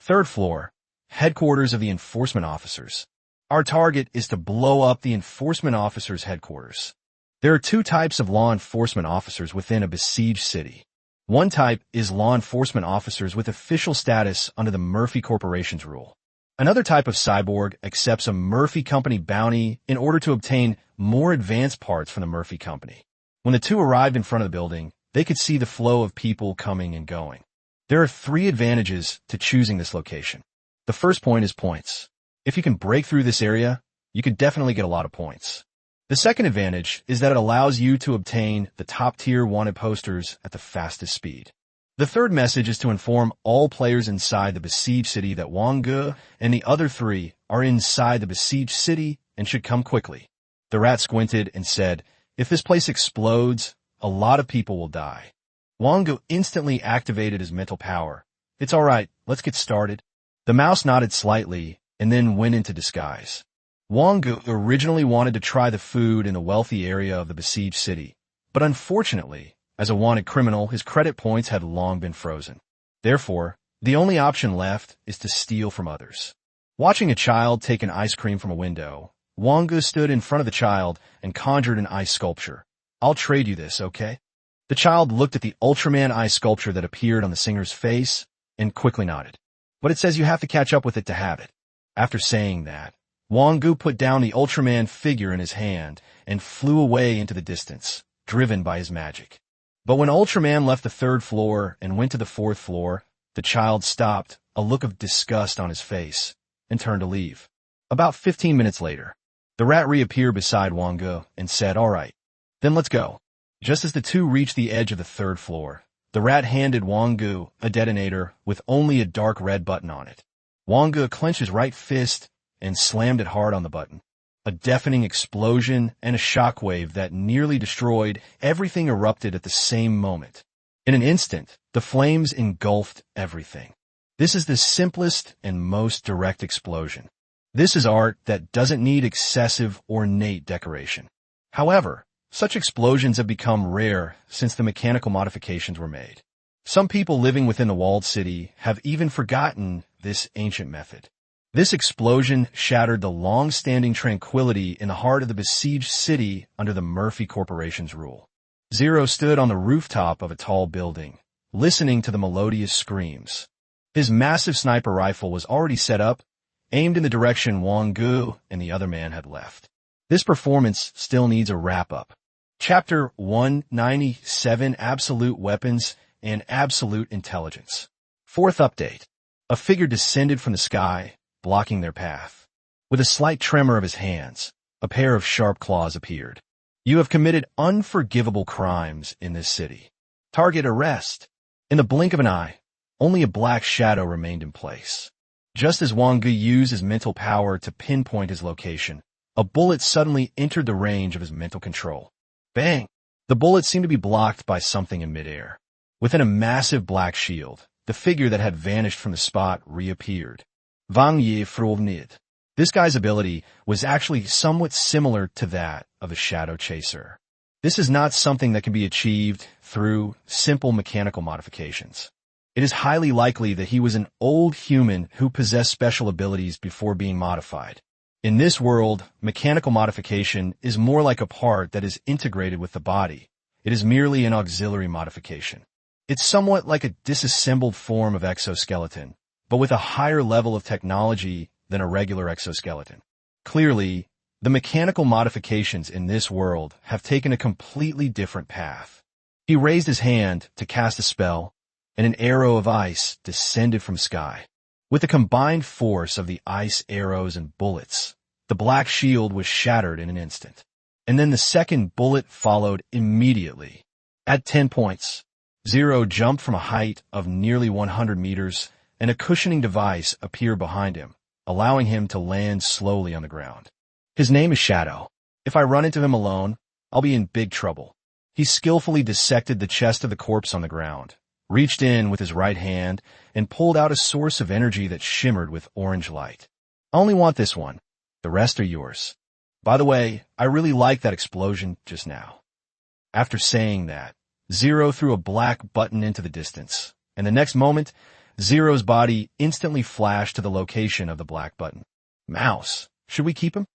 3rd floor, headquarters of the enforcement officers. Our target is to blow up the enforcement officers' headquarters. There are 2 types of law enforcement officers within a besieged city. One type is law enforcement officers with official status under the Murphy Corporation's rule. Another type of cyborg accepts a Murphy Company bounty in order to obtain more advanced parts from the Murphy Company. When the 2 arrived in front of the building, they could see the flow of people coming and going. There are 3 advantages to choosing this location. The first point is points. If you can break through this area, you could definitely get a lot of points. The second advantage is that it allows you to obtain the top-tier wanted posters at the fastest speed. The third message is to inform all players inside the besieged city that Wang Ge and the other 3 are inside the besieged city and should come quickly. The rat squinted and said, if this place explodes, a lot of people will die. Wang Ge instantly activated his mental power. It's all right, let's get started. The mouse nodded slightly and then went into disguise. Wang Ge originally wanted to try the food in the wealthy area of the besieged city, but unfortunately, as a wanted criminal, his credit points had long been frozen. Therefore, the only option left is to steal from others. Watching a child take an ice cream from a window, Wang Ge stood in front of the child and conjured an ice sculpture. I'll trade you this, okay? The child looked at the Ultraman eye sculpture that appeared on the singer's face and quickly nodded. But it says you have to catch up with it to have it. After saying that, Wang Ge put down the Ultraman figure in his hand and flew away into the distance, driven by his magic. But when Ultraman left the third floor and went to the fourth floor, the child stopped, a look of disgust on his face, and turned to leave. About 15 minutes later, the rat reappeared beside Wang Ge and said, "All right, then let's go." Just as the two reached the edge of the third floor, the rat handed Wang Ge a detonator with only a dark red button on it. Wang Ge clenched his right fist and slammed it hard on the button. A deafening explosion and a shockwave that nearly destroyed everything erupted at the same moment. In an instant, the flames engulfed everything. This is the simplest and most direct explosion. This is art that doesn't need excessive, ornate decoration. However, such explosions have become rare since the mechanical modifications were made. Some people living within the walled city have even forgotten this ancient method. This explosion shattered the long-standing tranquility in the heart of the besieged city under the Murphy Corporation's rule. Zero stood on the rooftop of a tall building, listening to the melodious screams. His massive sniper rifle was already set up, aimed in the direction Wang Ge and the other man had left. This performance still needs a wrap-up. Chapter 197: Absolute Weapons and Absolute Intelligence. Fourth update. A figure descended from the sky, blocking their path. With a slight tremor of his hands, a pair of sharp claws appeared. You have committed unforgivable crimes in this city. Target arrest. In the blink of an eye, only a black shadow remained in place. Just as Wang Ge used his mental power to pinpoint his location, a bullet suddenly entered the range of his mental control. Bang! The bullet seemed to be blocked by something in midair. Within a massive black shield, the figure that had vanished from the spot reappeared. Wang Ge. This guy's ability was actually somewhat similar to that of a shadow chaser. This is not something that can be achieved through simple mechanical modifications. It is highly likely that he was an old human who possessed special abilities before being modified. In this world, mechanical modification is more like a part that is integrated with the body. It is merely an auxiliary modification. It's somewhat like a disassembled form of exoskeleton, but with a higher level of technology than a regular exoskeleton. Clearly, the mechanical modifications in this world have taken a completely different path. He raised his hand to cast a spell, and an arrow of ice descended from sky. With the combined force of the ice arrows and bullets, the black shield was shattered in an instant. And then the second bullet followed immediately. At 10 points, Zero jumped from a height of nearly 100 meters, and a cushioning device appeared behind him, allowing him to land slowly on the ground. His name is Shadow. If I run into him alone, I'll be in big trouble. He skillfully dissected the chest of the corpse on the ground, reached in with his right hand, and pulled out a source of energy that shimmered with orange light. I only want this one. The rest are yours. By the way, I really like that explosion just now. After saying that, Zero threw a black button into the distance, and the next moment, Zero's body instantly flashed to the location of the black button. Mouse, should we keep him?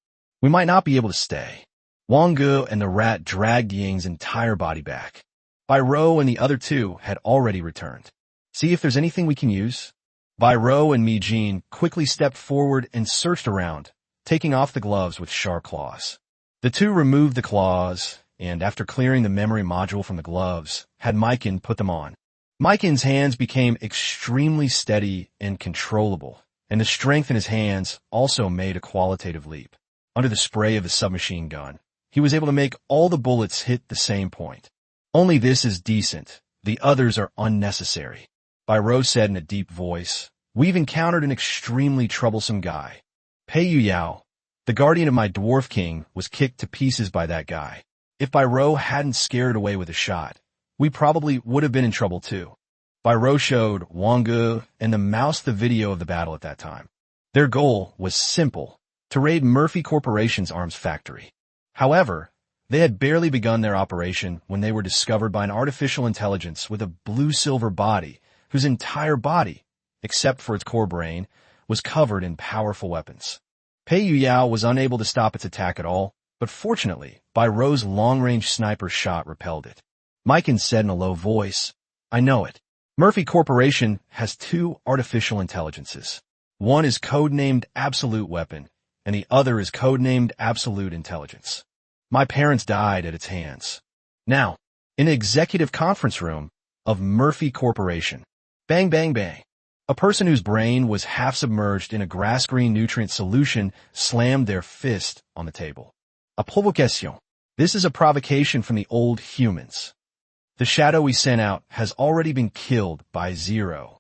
We might not be able to stay. Wang Ge and the rat dragged Ying's entire body back. Bai Rou and the other two had already returned. See if there's anything we can use. Bai Rou and Mage quickly stepped forward and searched around, taking off the gloves with sharp claws. The two removed the claws, and after clearing the memory module from the gloves, had Maiken put them on. Maiken's hands became extremely steady and controllable, and the strength in his hands also made a qualitative leap. Under the spray of the submachine gun, he was able to make all the bullets hit the same point. Only this is decent. The others are unnecessary. Bai Rou said in a deep voice, We've encountered an extremely troublesome guy. Pei Yuyao, the guardian of my dwarf king, was kicked to pieces by that guy. If Bai Rou hadn't scared away with a shot, we probably would have been in trouble too. Bai Rou showed Wang Ge and the mouse the video of the battle at that time. Their goal was simple, to raid Murphy Corporation's arms factory. However, they had barely begun their operation when they were discovered by an artificial intelligence with a blue-silver body whose entire body, except for its core brain, was covered in powerful weapons. Pei Yuyao was unable to stop its attack at all, but fortunately, Bai Rou's long-range sniper shot repelled it. Mikan said in a low voice. I know it. Murphy Corporation has two artificial intelligences. One is codenamed Absolute Weapon, and the other is codenamed Absolute Intelligence. My parents died at its hands. Now, in the executive conference room of Murphy Corporation. Bang, bang, bang. A person whose brain was half submerged in a grass-green nutrient solution slammed their fist on the table. A provocation. This is a provocation from the old humans. The shadow we sent out has already been killed by Zero.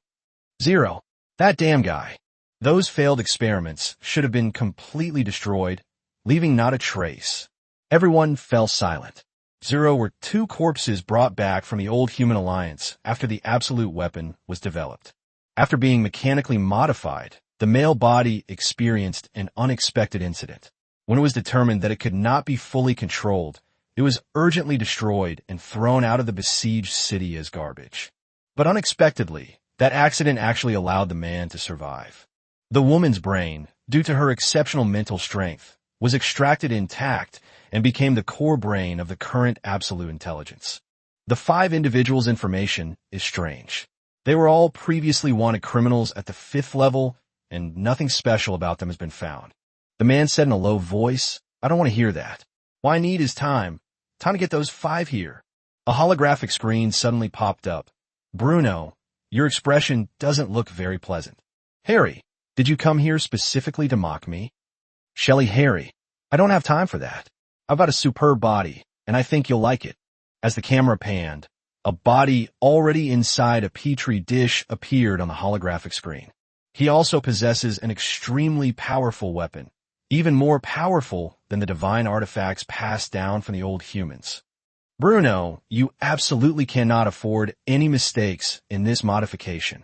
Zero. That damn guy. Those failed experiments should have been completely destroyed, leaving not a trace. Everyone fell silent. Zero were two corpses brought back from the old human alliance after the absolute weapon was developed. After being mechanically modified, the male body experienced an unexpected incident. When it was determined that it could not be fully controlled, it was urgently destroyed and thrown out of the besieged city as garbage. But unexpectedly, that accident actually allowed the man to survive. The woman's brain, due to her exceptional mental strength, was extracted intact and became the core brain of the current absolute intelligence. The 5 individuals' information is strange. They were all previously wanted criminals at the 5th level, and nothing special about them has been found. The man said in a low voice, I don't want to hear that. What I need is time. Time to get those 5 here. A holographic screen suddenly popped up. Bruno, your expression doesn't look very pleasant. Harry, did you come here specifically to mock me? Shelley, Harry, I don't have time for that. I've got a superb body, and I think you'll like it. As the camera panned, a body already inside a petri dish appeared on the holographic screen. He also possesses an extremely powerful weapon, even more powerful than the divine artifacts passed down from the old humans. Bruno, you absolutely cannot afford any mistakes in this modification.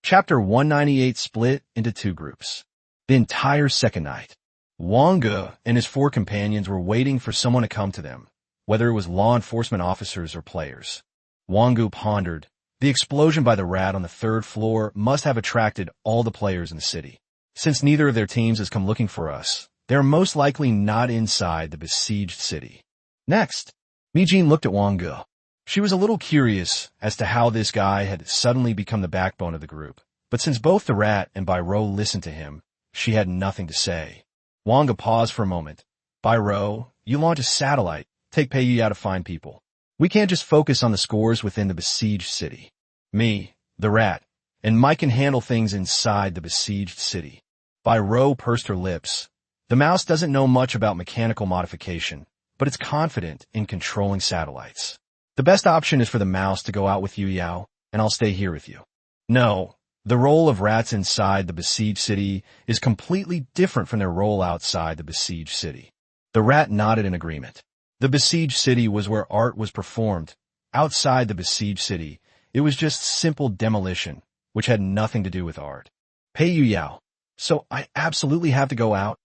Chapter 198 split into 2 groups. The entire second night, Wang Ge and his 4 companions were waiting for someone to come to them, whether it was law enforcement officers or players. Wang Ge pondered, the explosion by the rat on the 3rd floor must have attracted all the players in the city. Since neither of their teams has come looking for us, they are most likely not inside the besieged city. Next, Mage looked at Wang Ge. She was a little curious as to how this guy had suddenly become the backbone of the group, but since both the rat and Byro listened to him, she had nothing to say. Wang Ge paused for a moment. Byro, you launch a satellite. Take Peiyuya to find people. We can't just focus on the scores within the besieged city. Me, the rat, and Mike can handle things inside the besieged city. Byro pursed her lips. The mouse doesn't know much about mechanical modification, but it's confident in controlling satellites. The best option is for the mouse to go out with you, Yao, and I'll stay here with you. No, the role of rats inside the besieged city is completely different from their role outside the besieged city. The rat nodded in agreement. The besieged city was where art was performed. Outside the besieged city, it was just simple demolition, which had nothing to do with art. Peiyuya, so I absolutely have to go out?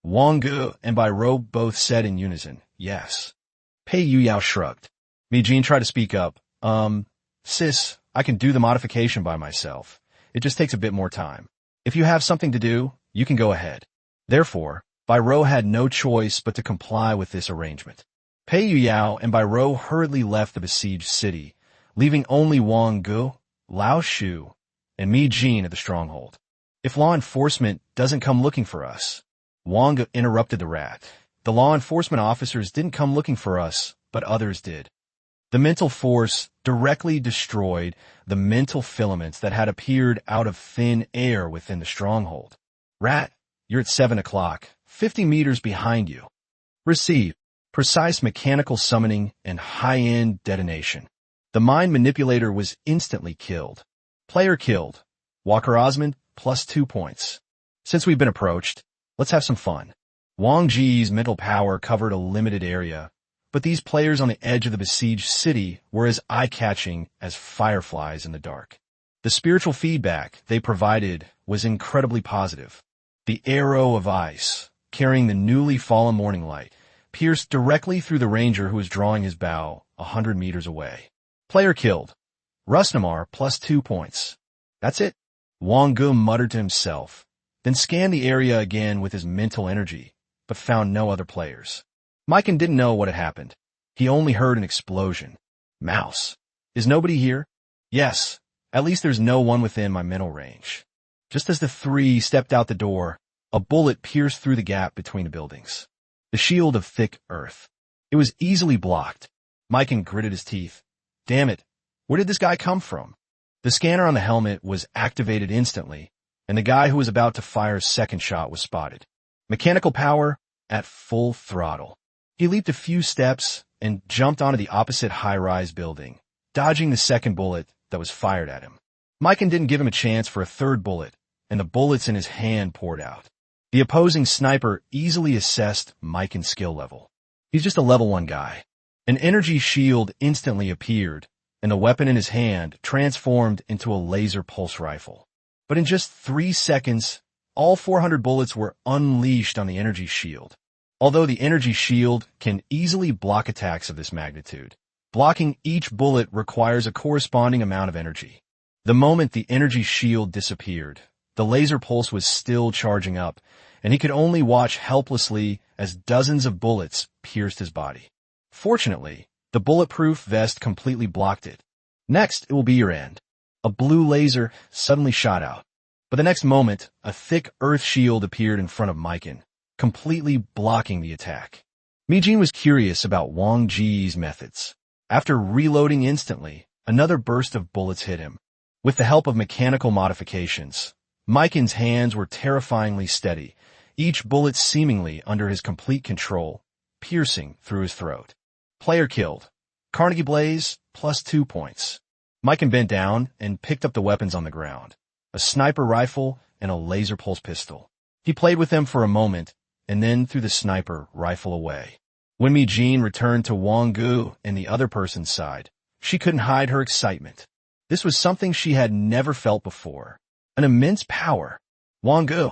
Wang Ge and Byro both said in unison, yes. Peiyuya shrugged. Mage tried to speak up. Sis, I can do the modification by myself. It just takes a bit more time. If you have something to do, you can go ahead. Therefore, Byro had no choice but to comply with this arrangement. Peiyuya and Byro hurriedly left the besieged city, leaving only Wang Ge, Lao Shu, and Mage at the stronghold. If law enforcement doesn't come looking for us, Wang Ge interrupted the rat. The law enforcement officers didn't come looking for us, but others did. The mental force directly destroyed the mental filaments that had appeared out of thin air within the stronghold. Rat, you're at 7 o'clock, 50 meters behind you. Receive. Precise mechanical summoning and high-end detonation. The mind manipulator was instantly killed. Player killed. Walker Osmond, +2 points. Since we've been approached, let's have some fun. Wang Ge's mental power covered a limited area, but these players on the edge of the besieged city were as eye-catching as fireflies in the dark. The spiritual feedback they provided was incredibly positive. The arrow of ice, carrying the newly fallen morning light, pierced directly through the ranger who was drawing his bow 100 meters away. Player killed. Rusnamar, +2 points. That's it. Wang Ge muttered to himself, then scanned the area again with his mental energy, but found no other players. Mikan didn't know what had happened. He only heard an explosion. Mouse. Is nobody here? Yes. At least there's no one within my mental range. Just as the three stepped out the door, a bullet pierced through the gap between the buildings. The shield of thick earth. It was easily blocked. Mikan gritted his teeth. Damn it. Where did this guy come from? The scanner on the helmet was activated instantly, and the guy who was about to fire his second shot was spotted. Mechanical power at full throttle. He leaped a few steps and jumped onto the opposite high-rise building, dodging the second bullet that was fired at him. Mikan didn't give him a chance for a third bullet, and the bullets in his hand poured out. The opposing sniper easily assessed Mikan's skill level. He's just a level 1 guy. An energy shield instantly appeared, and the weapon in his hand transformed into a laser pulse rifle. But in just 3 seconds, all 400 bullets were unleashed on the energy shield. Although the energy shield can easily block attacks of this magnitude, blocking each bullet requires a corresponding amount of energy. The moment the energy shield disappeared, the laser pulse was still charging up, and he could only watch helplessly as dozens of bullets pierced his body. Fortunately, the bulletproof vest completely blocked it. Next, it will be your end. A blue laser suddenly shot out. But the next moment, a thick earth shield appeared in front of Mikan, completely blocking the attack. Mage was curious about Wang Ge's methods. After reloading instantly, another burst of bullets hit him. With the help of mechanical modifications, Mikan's hands were terrifyingly steady, each bullet seemingly under his complete control, piercing through his throat. Player killed. Carnegie Blaze, +2 points. Mikan bent down and picked up the weapons on the ground, a sniper rifle and a laser pulse pistol. He played with them for a moment, and then threw the sniper rifle away. When Mage returned to Wang Ge and the other person's side, she couldn't hide her excitement. This was something she had never felt before. An immense power. Wang Ge,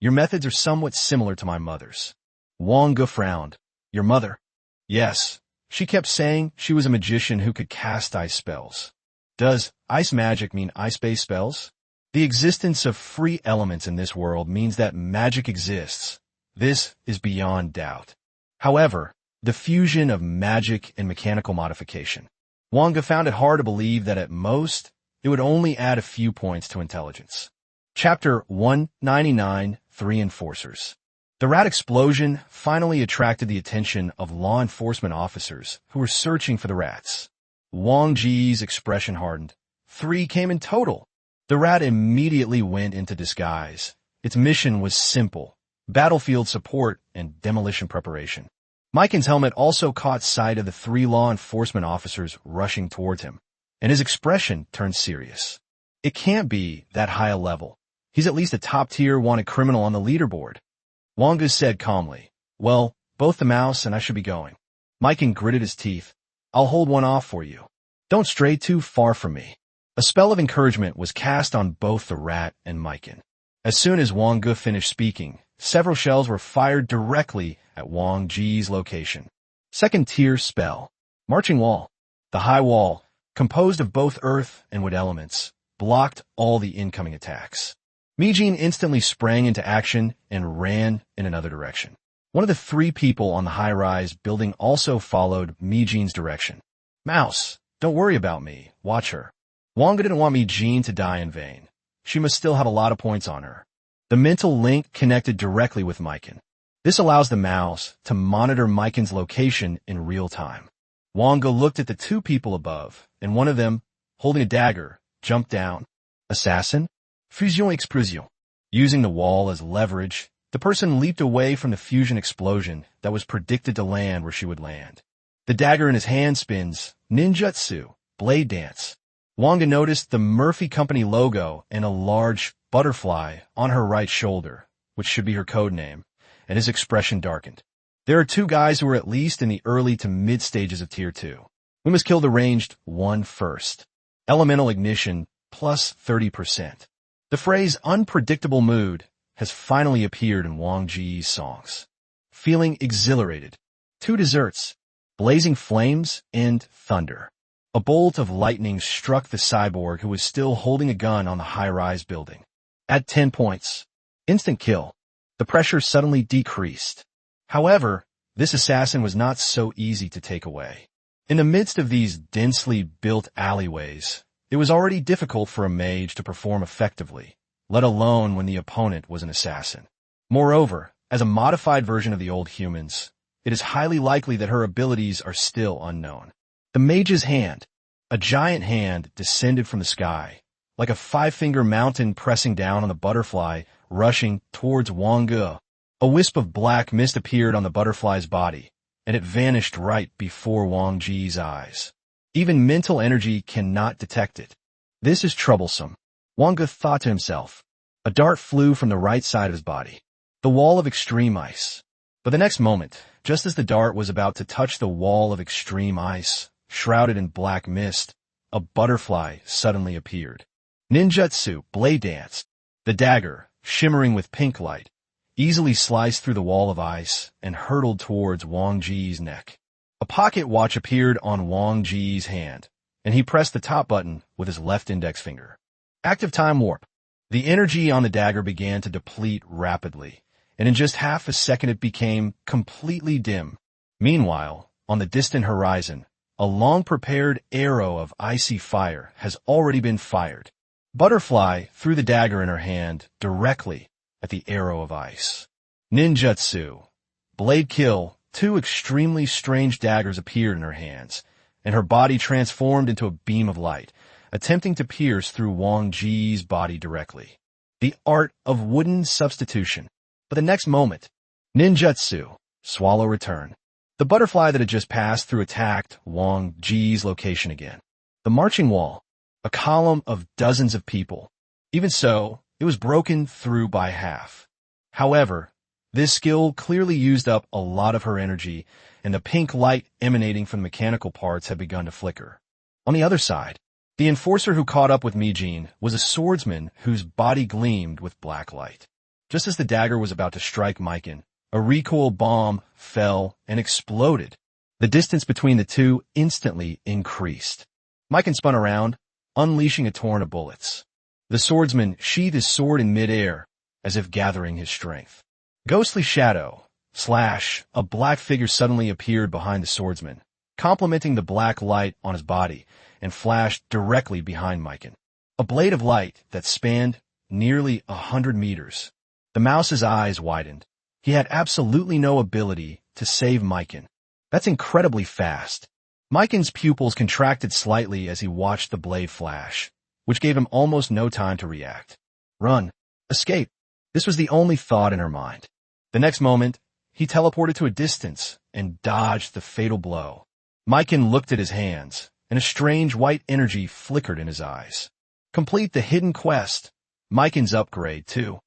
your methods are somewhat similar to my mother's. Wang Ge frowned. Your mother? Yes. She kept saying she was a magician who could cast ice spells. Does ice magic mean ice-based spells? The existence of free elements in this world means that magic exists. This is beyond doubt. However, the fusion of magic and mechanical modification. Wang Ge found it hard to believe that at most, it would only add a few points to intelligence. Chapter 199, 3 Enforcers. The rat explosion finally attracted the attention of law enforcement officers who were searching for the rats. Wang Ge's expression hardened. 3 came in total. The rat immediately went into disguise. Its mission was simple: battlefield support and demolition preparation. Mikan's helmet also caught sight of the 3 law enforcement officers rushing towards him, and his expression turned serious. It can't be that high a level. He's at least a top-tier wanted criminal on the leaderboard. Wang Ge said calmly, well, both the mouse and I should be going. Mikan gritted his teeth. I'll hold one off for you. Don't stray too far from me. A spell of encouragement was cast on both the rat and Mikan. As soon as Wang Ge finished speaking, several shells were fired directly at Wang Ge's location. Second-tier spell. Marching Wall. The high wall, composed of both earth and wood elements, blocked all the incoming attacks. Mage instantly sprang into action and ran in another direction. One of the 3 people on the high-rise building also followed Mage's direction. Mouse, don't worry about me. Watch her. Wang Ge didn't want Mage to die in vain. She must still have a lot of points on her. The mental link connected directly with Mikan. This allows the mouse to monitor Mikan's location in real time. Wang Ge looked at the 2 people above, and one of them, holding a dagger, jumped down. Assassin? Fusion explosion. Using the wall as leverage, the person leaped away from the fusion explosion that was predicted to land where she would land. The dagger in his hand spins, ninjutsu, blade dance. Wang Ge noticed the Murphy Company logo and a large butterfly on her right shoulder, which should be her code name, and his expression darkened. There are 2 guys who are at least in the early to mid stages of Tier 2. We must kill the ranged one first. Elemental ignition, plus 30%. The phrase unpredictable mood has finally appeared in Wang Ge's songs. Feeling exhilarated. 2 desserts. Blazing flames and thunder. A bolt of lightning struck the cyborg who was still holding a gun on the high-rise building. At 10 points. Instant kill. The pressure suddenly decreased. However, this assassin was not so easy to take away. In the midst of these densely built alleyways, it was already difficult for a mage to perform effectively, let alone when the opponent was an assassin. Moreover, as a modified version of the old humans, it is highly likely that her abilities are still unknown. The mage's hand, a giant hand, descended from the sky, like a five-finger mountain pressing down on the butterfly, rushing towards Wang Ge. A wisp of black mist appeared on the butterfly's body, and it vanished right before Wang Ge's eyes. Even mental energy cannot detect it. This is troublesome, Wang Ge thought to himself. A dart flew from the right side of his body, the wall of extreme ice. But the next moment, just as the dart was about to touch the wall of extreme ice, shrouded in black mist, a butterfly suddenly appeared. Ninjutsu, blade dance. The dagger, shimmering with pink light, easily sliced through the wall of ice and hurtled towards Wang Ge's neck. A pocket watch appeared on Wang Ge's hand, and he pressed the top button with his left index finger. Active time warp. The energy on the dagger began to deplete rapidly, and in just half a second it became completely dim. Meanwhile, on the distant horizon, a long-prepared arrow of icy fire has already been fired. Butterfly threw the dagger in her hand directly at the arrow of ice. Ninjutsu. Blade kill. Two extremely strange daggers appeared in her hands, and her body transformed into a beam of light, attempting to pierce through Wang Ge's body directly. The art of wooden substitution. But the next moment, ninjutsu, swallow return. The butterfly that had just passed through attacked Wang Ge's location again. The marching wall, a column of dozens of people. Even so, it was broken through by half. However, this skill clearly used up a lot of her energy, and the pink light emanating from the mechanical parts had begun to flicker. On the other side, the enforcer who caught up with Mage was a swordsman whose body gleamed with black light. Just as the dagger was about to strike Maiken, a recoil bomb fell and exploded. The distance between the two instantly increased. Maiken spun around, unleashing a torrent of bullets. The swordsman sheathed his sword in midair, as if gathering his strength. Ghostly shadow, slash, a black figure suddenly appeared behind the swordsman, complementing the black light on his body, and flashed directly behind Maiken. A blade of light that spanned nearly 100 meters. The mouse's eyes widened. He had absolutely no ability to save Maiken. That's incredibly fast. Maiken's pupils contracted slightly as he watched the blade flash, which gave him almost no time to react. Run. Escape. This was the only thought in her mind. The next moment, he teleported to a distance and dodged the fatal blow. Maiken looked at his hands, and a strange white energy flickered in his eyes. Complete the hidden quest. Maiken's upgrade, too.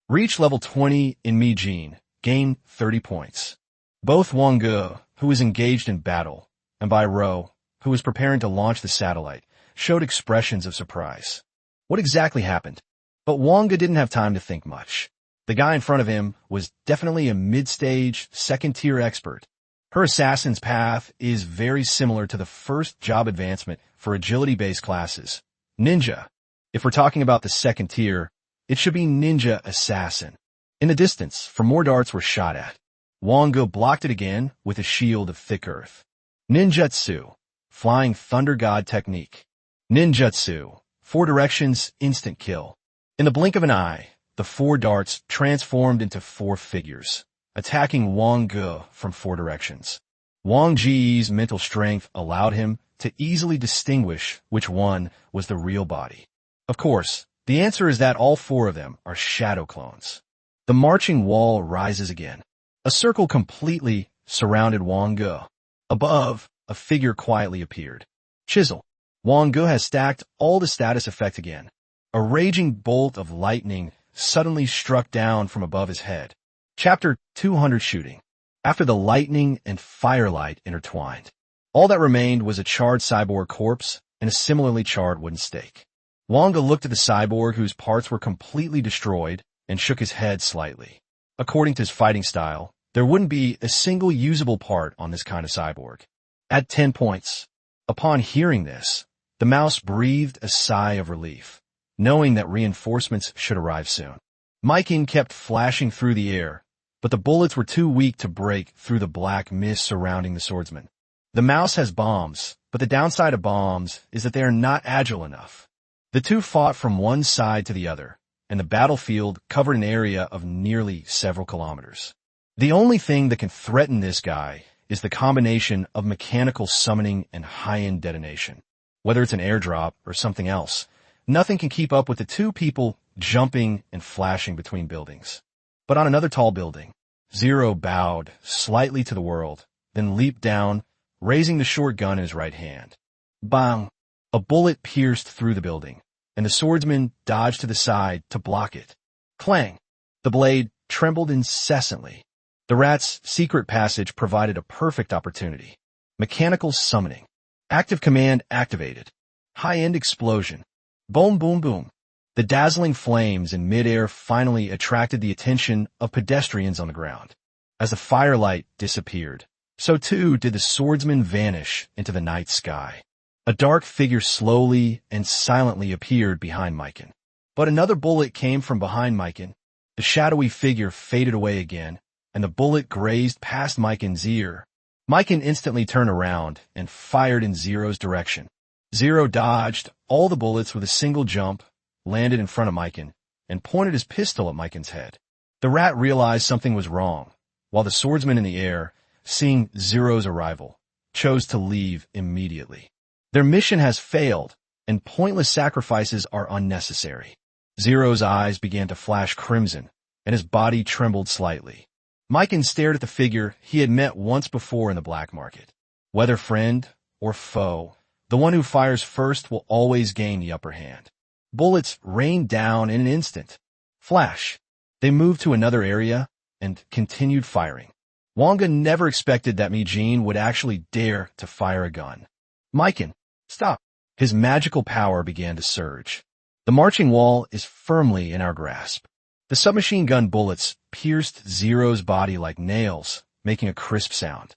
Reach level 20 in Mage. Gain 30 points. Both Wang Ge, who was engaged in battle, and Bai Ro, who was preparing to launch the satellite, showed expressions of surprise. What exactly happened? But Wang Ge didn't have time to think much. The guy in front of him was definitely a mid-stage, second-tier expert. Her assassin's path is very similar to the first job advancement for agility-based classes. Ninja. If we're talking about the second tier, it should be Ninja Assassin. In the distance, for more darts were shot at. Wang Ge blocked it again with a shield of thick earth. Ninjutsu. Flying Thunder God technique. Ninjutsu. 4 directions, instant kill. In the blink of an eye, the 4 darts transformed into 4 figures, attacking Wang Ge from 4 directions. Wang Ge's mental strength allowed him to easily distinguish which one was the real body. Of course, the answer is that all 4 of them are shadow clones. The marching wall rises again. A circle completely surrounded Wang Ge. Above, a figure quietly appeared. Chisel. Wang Ge has stacked all the status effect again. A raging bolt of lightning suddenly struck down from above his head. Chapter 200 Shooting. After the lightning and firelight intertwined, all that remained was a charred cyborg corpse and a similarly charred wooden stake. Wang Ge looked at the cyborg whose parts were completely destroyed and shook his head slightly. According to his fighting style, there wouldn't be a single usable part on this kind of cyborg. At 10 points. Upon hearing this, the mouse breathed a sigh of relief, knowing that reinforcements should arrive soon. Maiken kept flashing through the air, but the bullets were too weak to break through the black mist surrounding the swordsman. The mouse has bombs, but the downside of bombs is that they are not agile enough. The two fought from one side to the other, and the battlefield covered an area of nearly several kilometers. The only thing that can threaten this guy is the combination of mechanical summoning and high-end detonation. Whether it's an airdrop or something else, nothing can keep up with the two people jumping and flashing between buildings. But on another tall building, Zero bowed slightly to the world, then leaped down, raising the short gun in his right hand. Bang! A bullet pierced through the building, and the swordsman dodged to the side to block it. Clang! The blade trembled incessantly. The rat's secret passage provided a perfect opportunity. Mechanical summoning. Active command activated. High-end explosion. Boom, boom, boom. The dazzling flames in midair finally attracted the attention of pedestrians on the ground. As the firelight disappeared, so too did the swordsman vanish into the night sky. A dark figure slowly and silently appeared behind Mikan. But another bullet came from behind Mikan. The shadowy figure faded away again, and the bullet grazed past Mikan's ear. Mikan instantly turned around and fired in Zero's direction. Zero dodged all the bullets with a single jump, landed in front of Mikan, and pointed his pistol at Mikan's head. The rat realized something was wrong, while the swordsman in the air, seeing Zero's arrival, chose to leave immediately. Their mission has failed, and pointless sacrifices are unnecessary. Zero's eyes began to flash crimson, and his body trembled slightly. Mikan stared at the figure he had met once before in the black market. Whether friend or foe, the one who fires first will always gain the upper hand. Bullets rained down in an instant. Flash. They moved to another area and continued firing. Wang Ge never expected that Mage would actually dare to fire a gun. Mikan, stop. His magical power began to surge. The marching wall is firmly in our grasp. The submachine gun bullets pierced Zero's body like nails, making a crisp sound.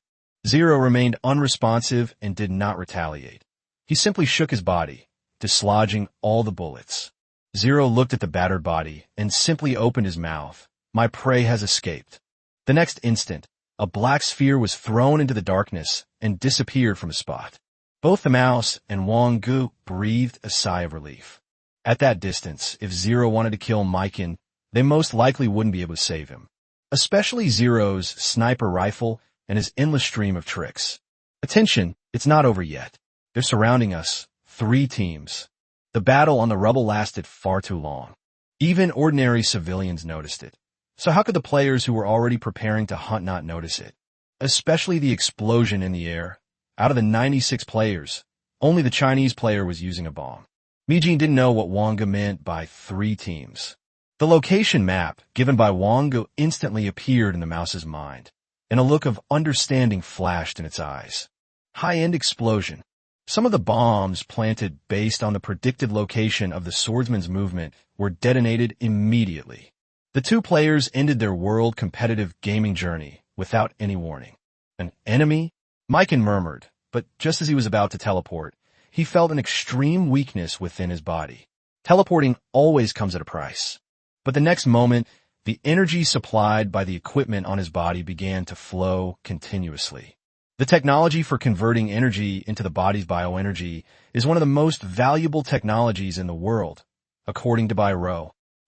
Zero remained unresponsive and did not retaliate. He simply shook his body, dislodging all the bullets. Zero looked at the battered body and simply opened his mouth. My prey has escaped. The next instant, a black sphere was thrown into the darkness and disappeared from a spot. Both the mouse and Wang Ge breathed a sigh of relief. At that distance, if Zero wanted to kill Mikan, they most likely wouldn't be able to save him. Especially Zero's sniper rifle and his endless stream of tricks. Attention, it's not over yet. They're surrounding us, 3 teams. The battle on the rubble lasted far too long. Even ordinary civilians noticed it. So how could the players who were already preparing to hunt not notice it? Especially the explosion in the air. Out of the 96 players, only the Chinese player was using a bomb. Mage didn't know what Wang Ge meant by 3 teams. The location map given by Wang Ge instantly appeared in the mouse's mind, and a look of understanding flashed in its eyes. High-end explosion. Some of the bombs planted based on the predicted location of the swordsman's movement were detonated immediately. The 2 players ended their world competitive gaming journey without any warning. An enemy? Mikan murmured, but just as he was about to teleport, he felt an extreme weakness within his body. Teleporting always comes at a price. But the next moment, the energy supplied by the equipment on his body began to flow continuously. The technology for converting energy into the body's bioenergy is one of the most valuable technologies in the world, according to Bai.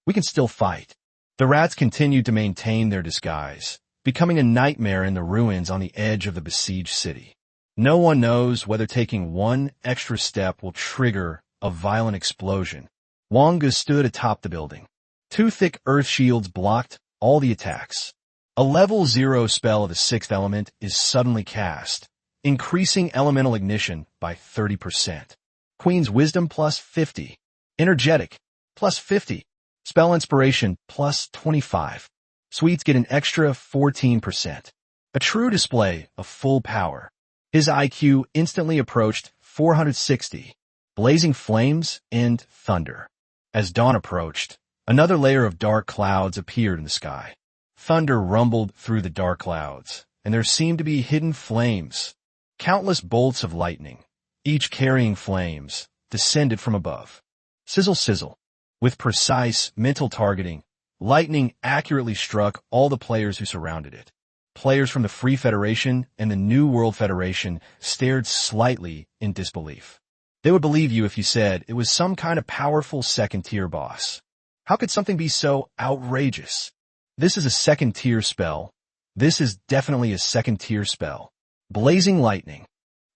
We can still fight. The rats continued to maintain their disguise, becoming a nightmare in the ruins on the edge of the besieged city. No one knows whether taking one extra step will trigger a violent explosion. Wang Ge stood atop the building. 2 thick earth shields blocked all the attacks. A level 0 spell of the 6th element is suddenly cast, increasing elemental ignition by 30%. Queen's Wisdom plus 50. Energetic plus 50. Spell Inspiration plus 25. Sweets get an extra 14%. A true display of full power. His IQ instantly approached 460. Blazing flames and thunder. As dawn approached, another layer of dark clouds appeared in the sky. Thunder rumbled through the dark clouds, and there seemed to be hidden flames. Countless bolts of lightning, each carrying flames, descended from above. Sizzle, sizzle. With precise mental targeting, lightning accurately struck all the players who surrounded it. Players from the Free Federation and the New World Federation stared slightly in disbelief. They would believe you if you said it was some kind of powerful second-tier boss. How could something be so outrageous? This is a second-tier spell. This is definitely a second-tier spell. Blazing Lightning.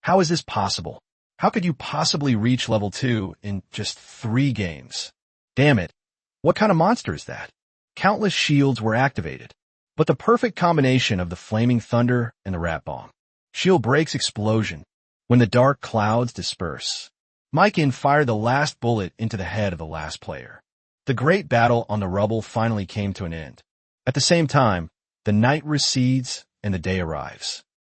How is this possible? How could you possibly reach level 2 in just 3 games? Damn it. What kind of monster is that? Countless shields were activated, but the perfect combination of the Flaming Thunder and the Rat Bomb. Shield breaks explosion. When the dark clouds disperse, Mage fired the last bullet into the head of the last player. The great battle on the rubble finally came to an end. At the same time, the night recedes and the day arrives.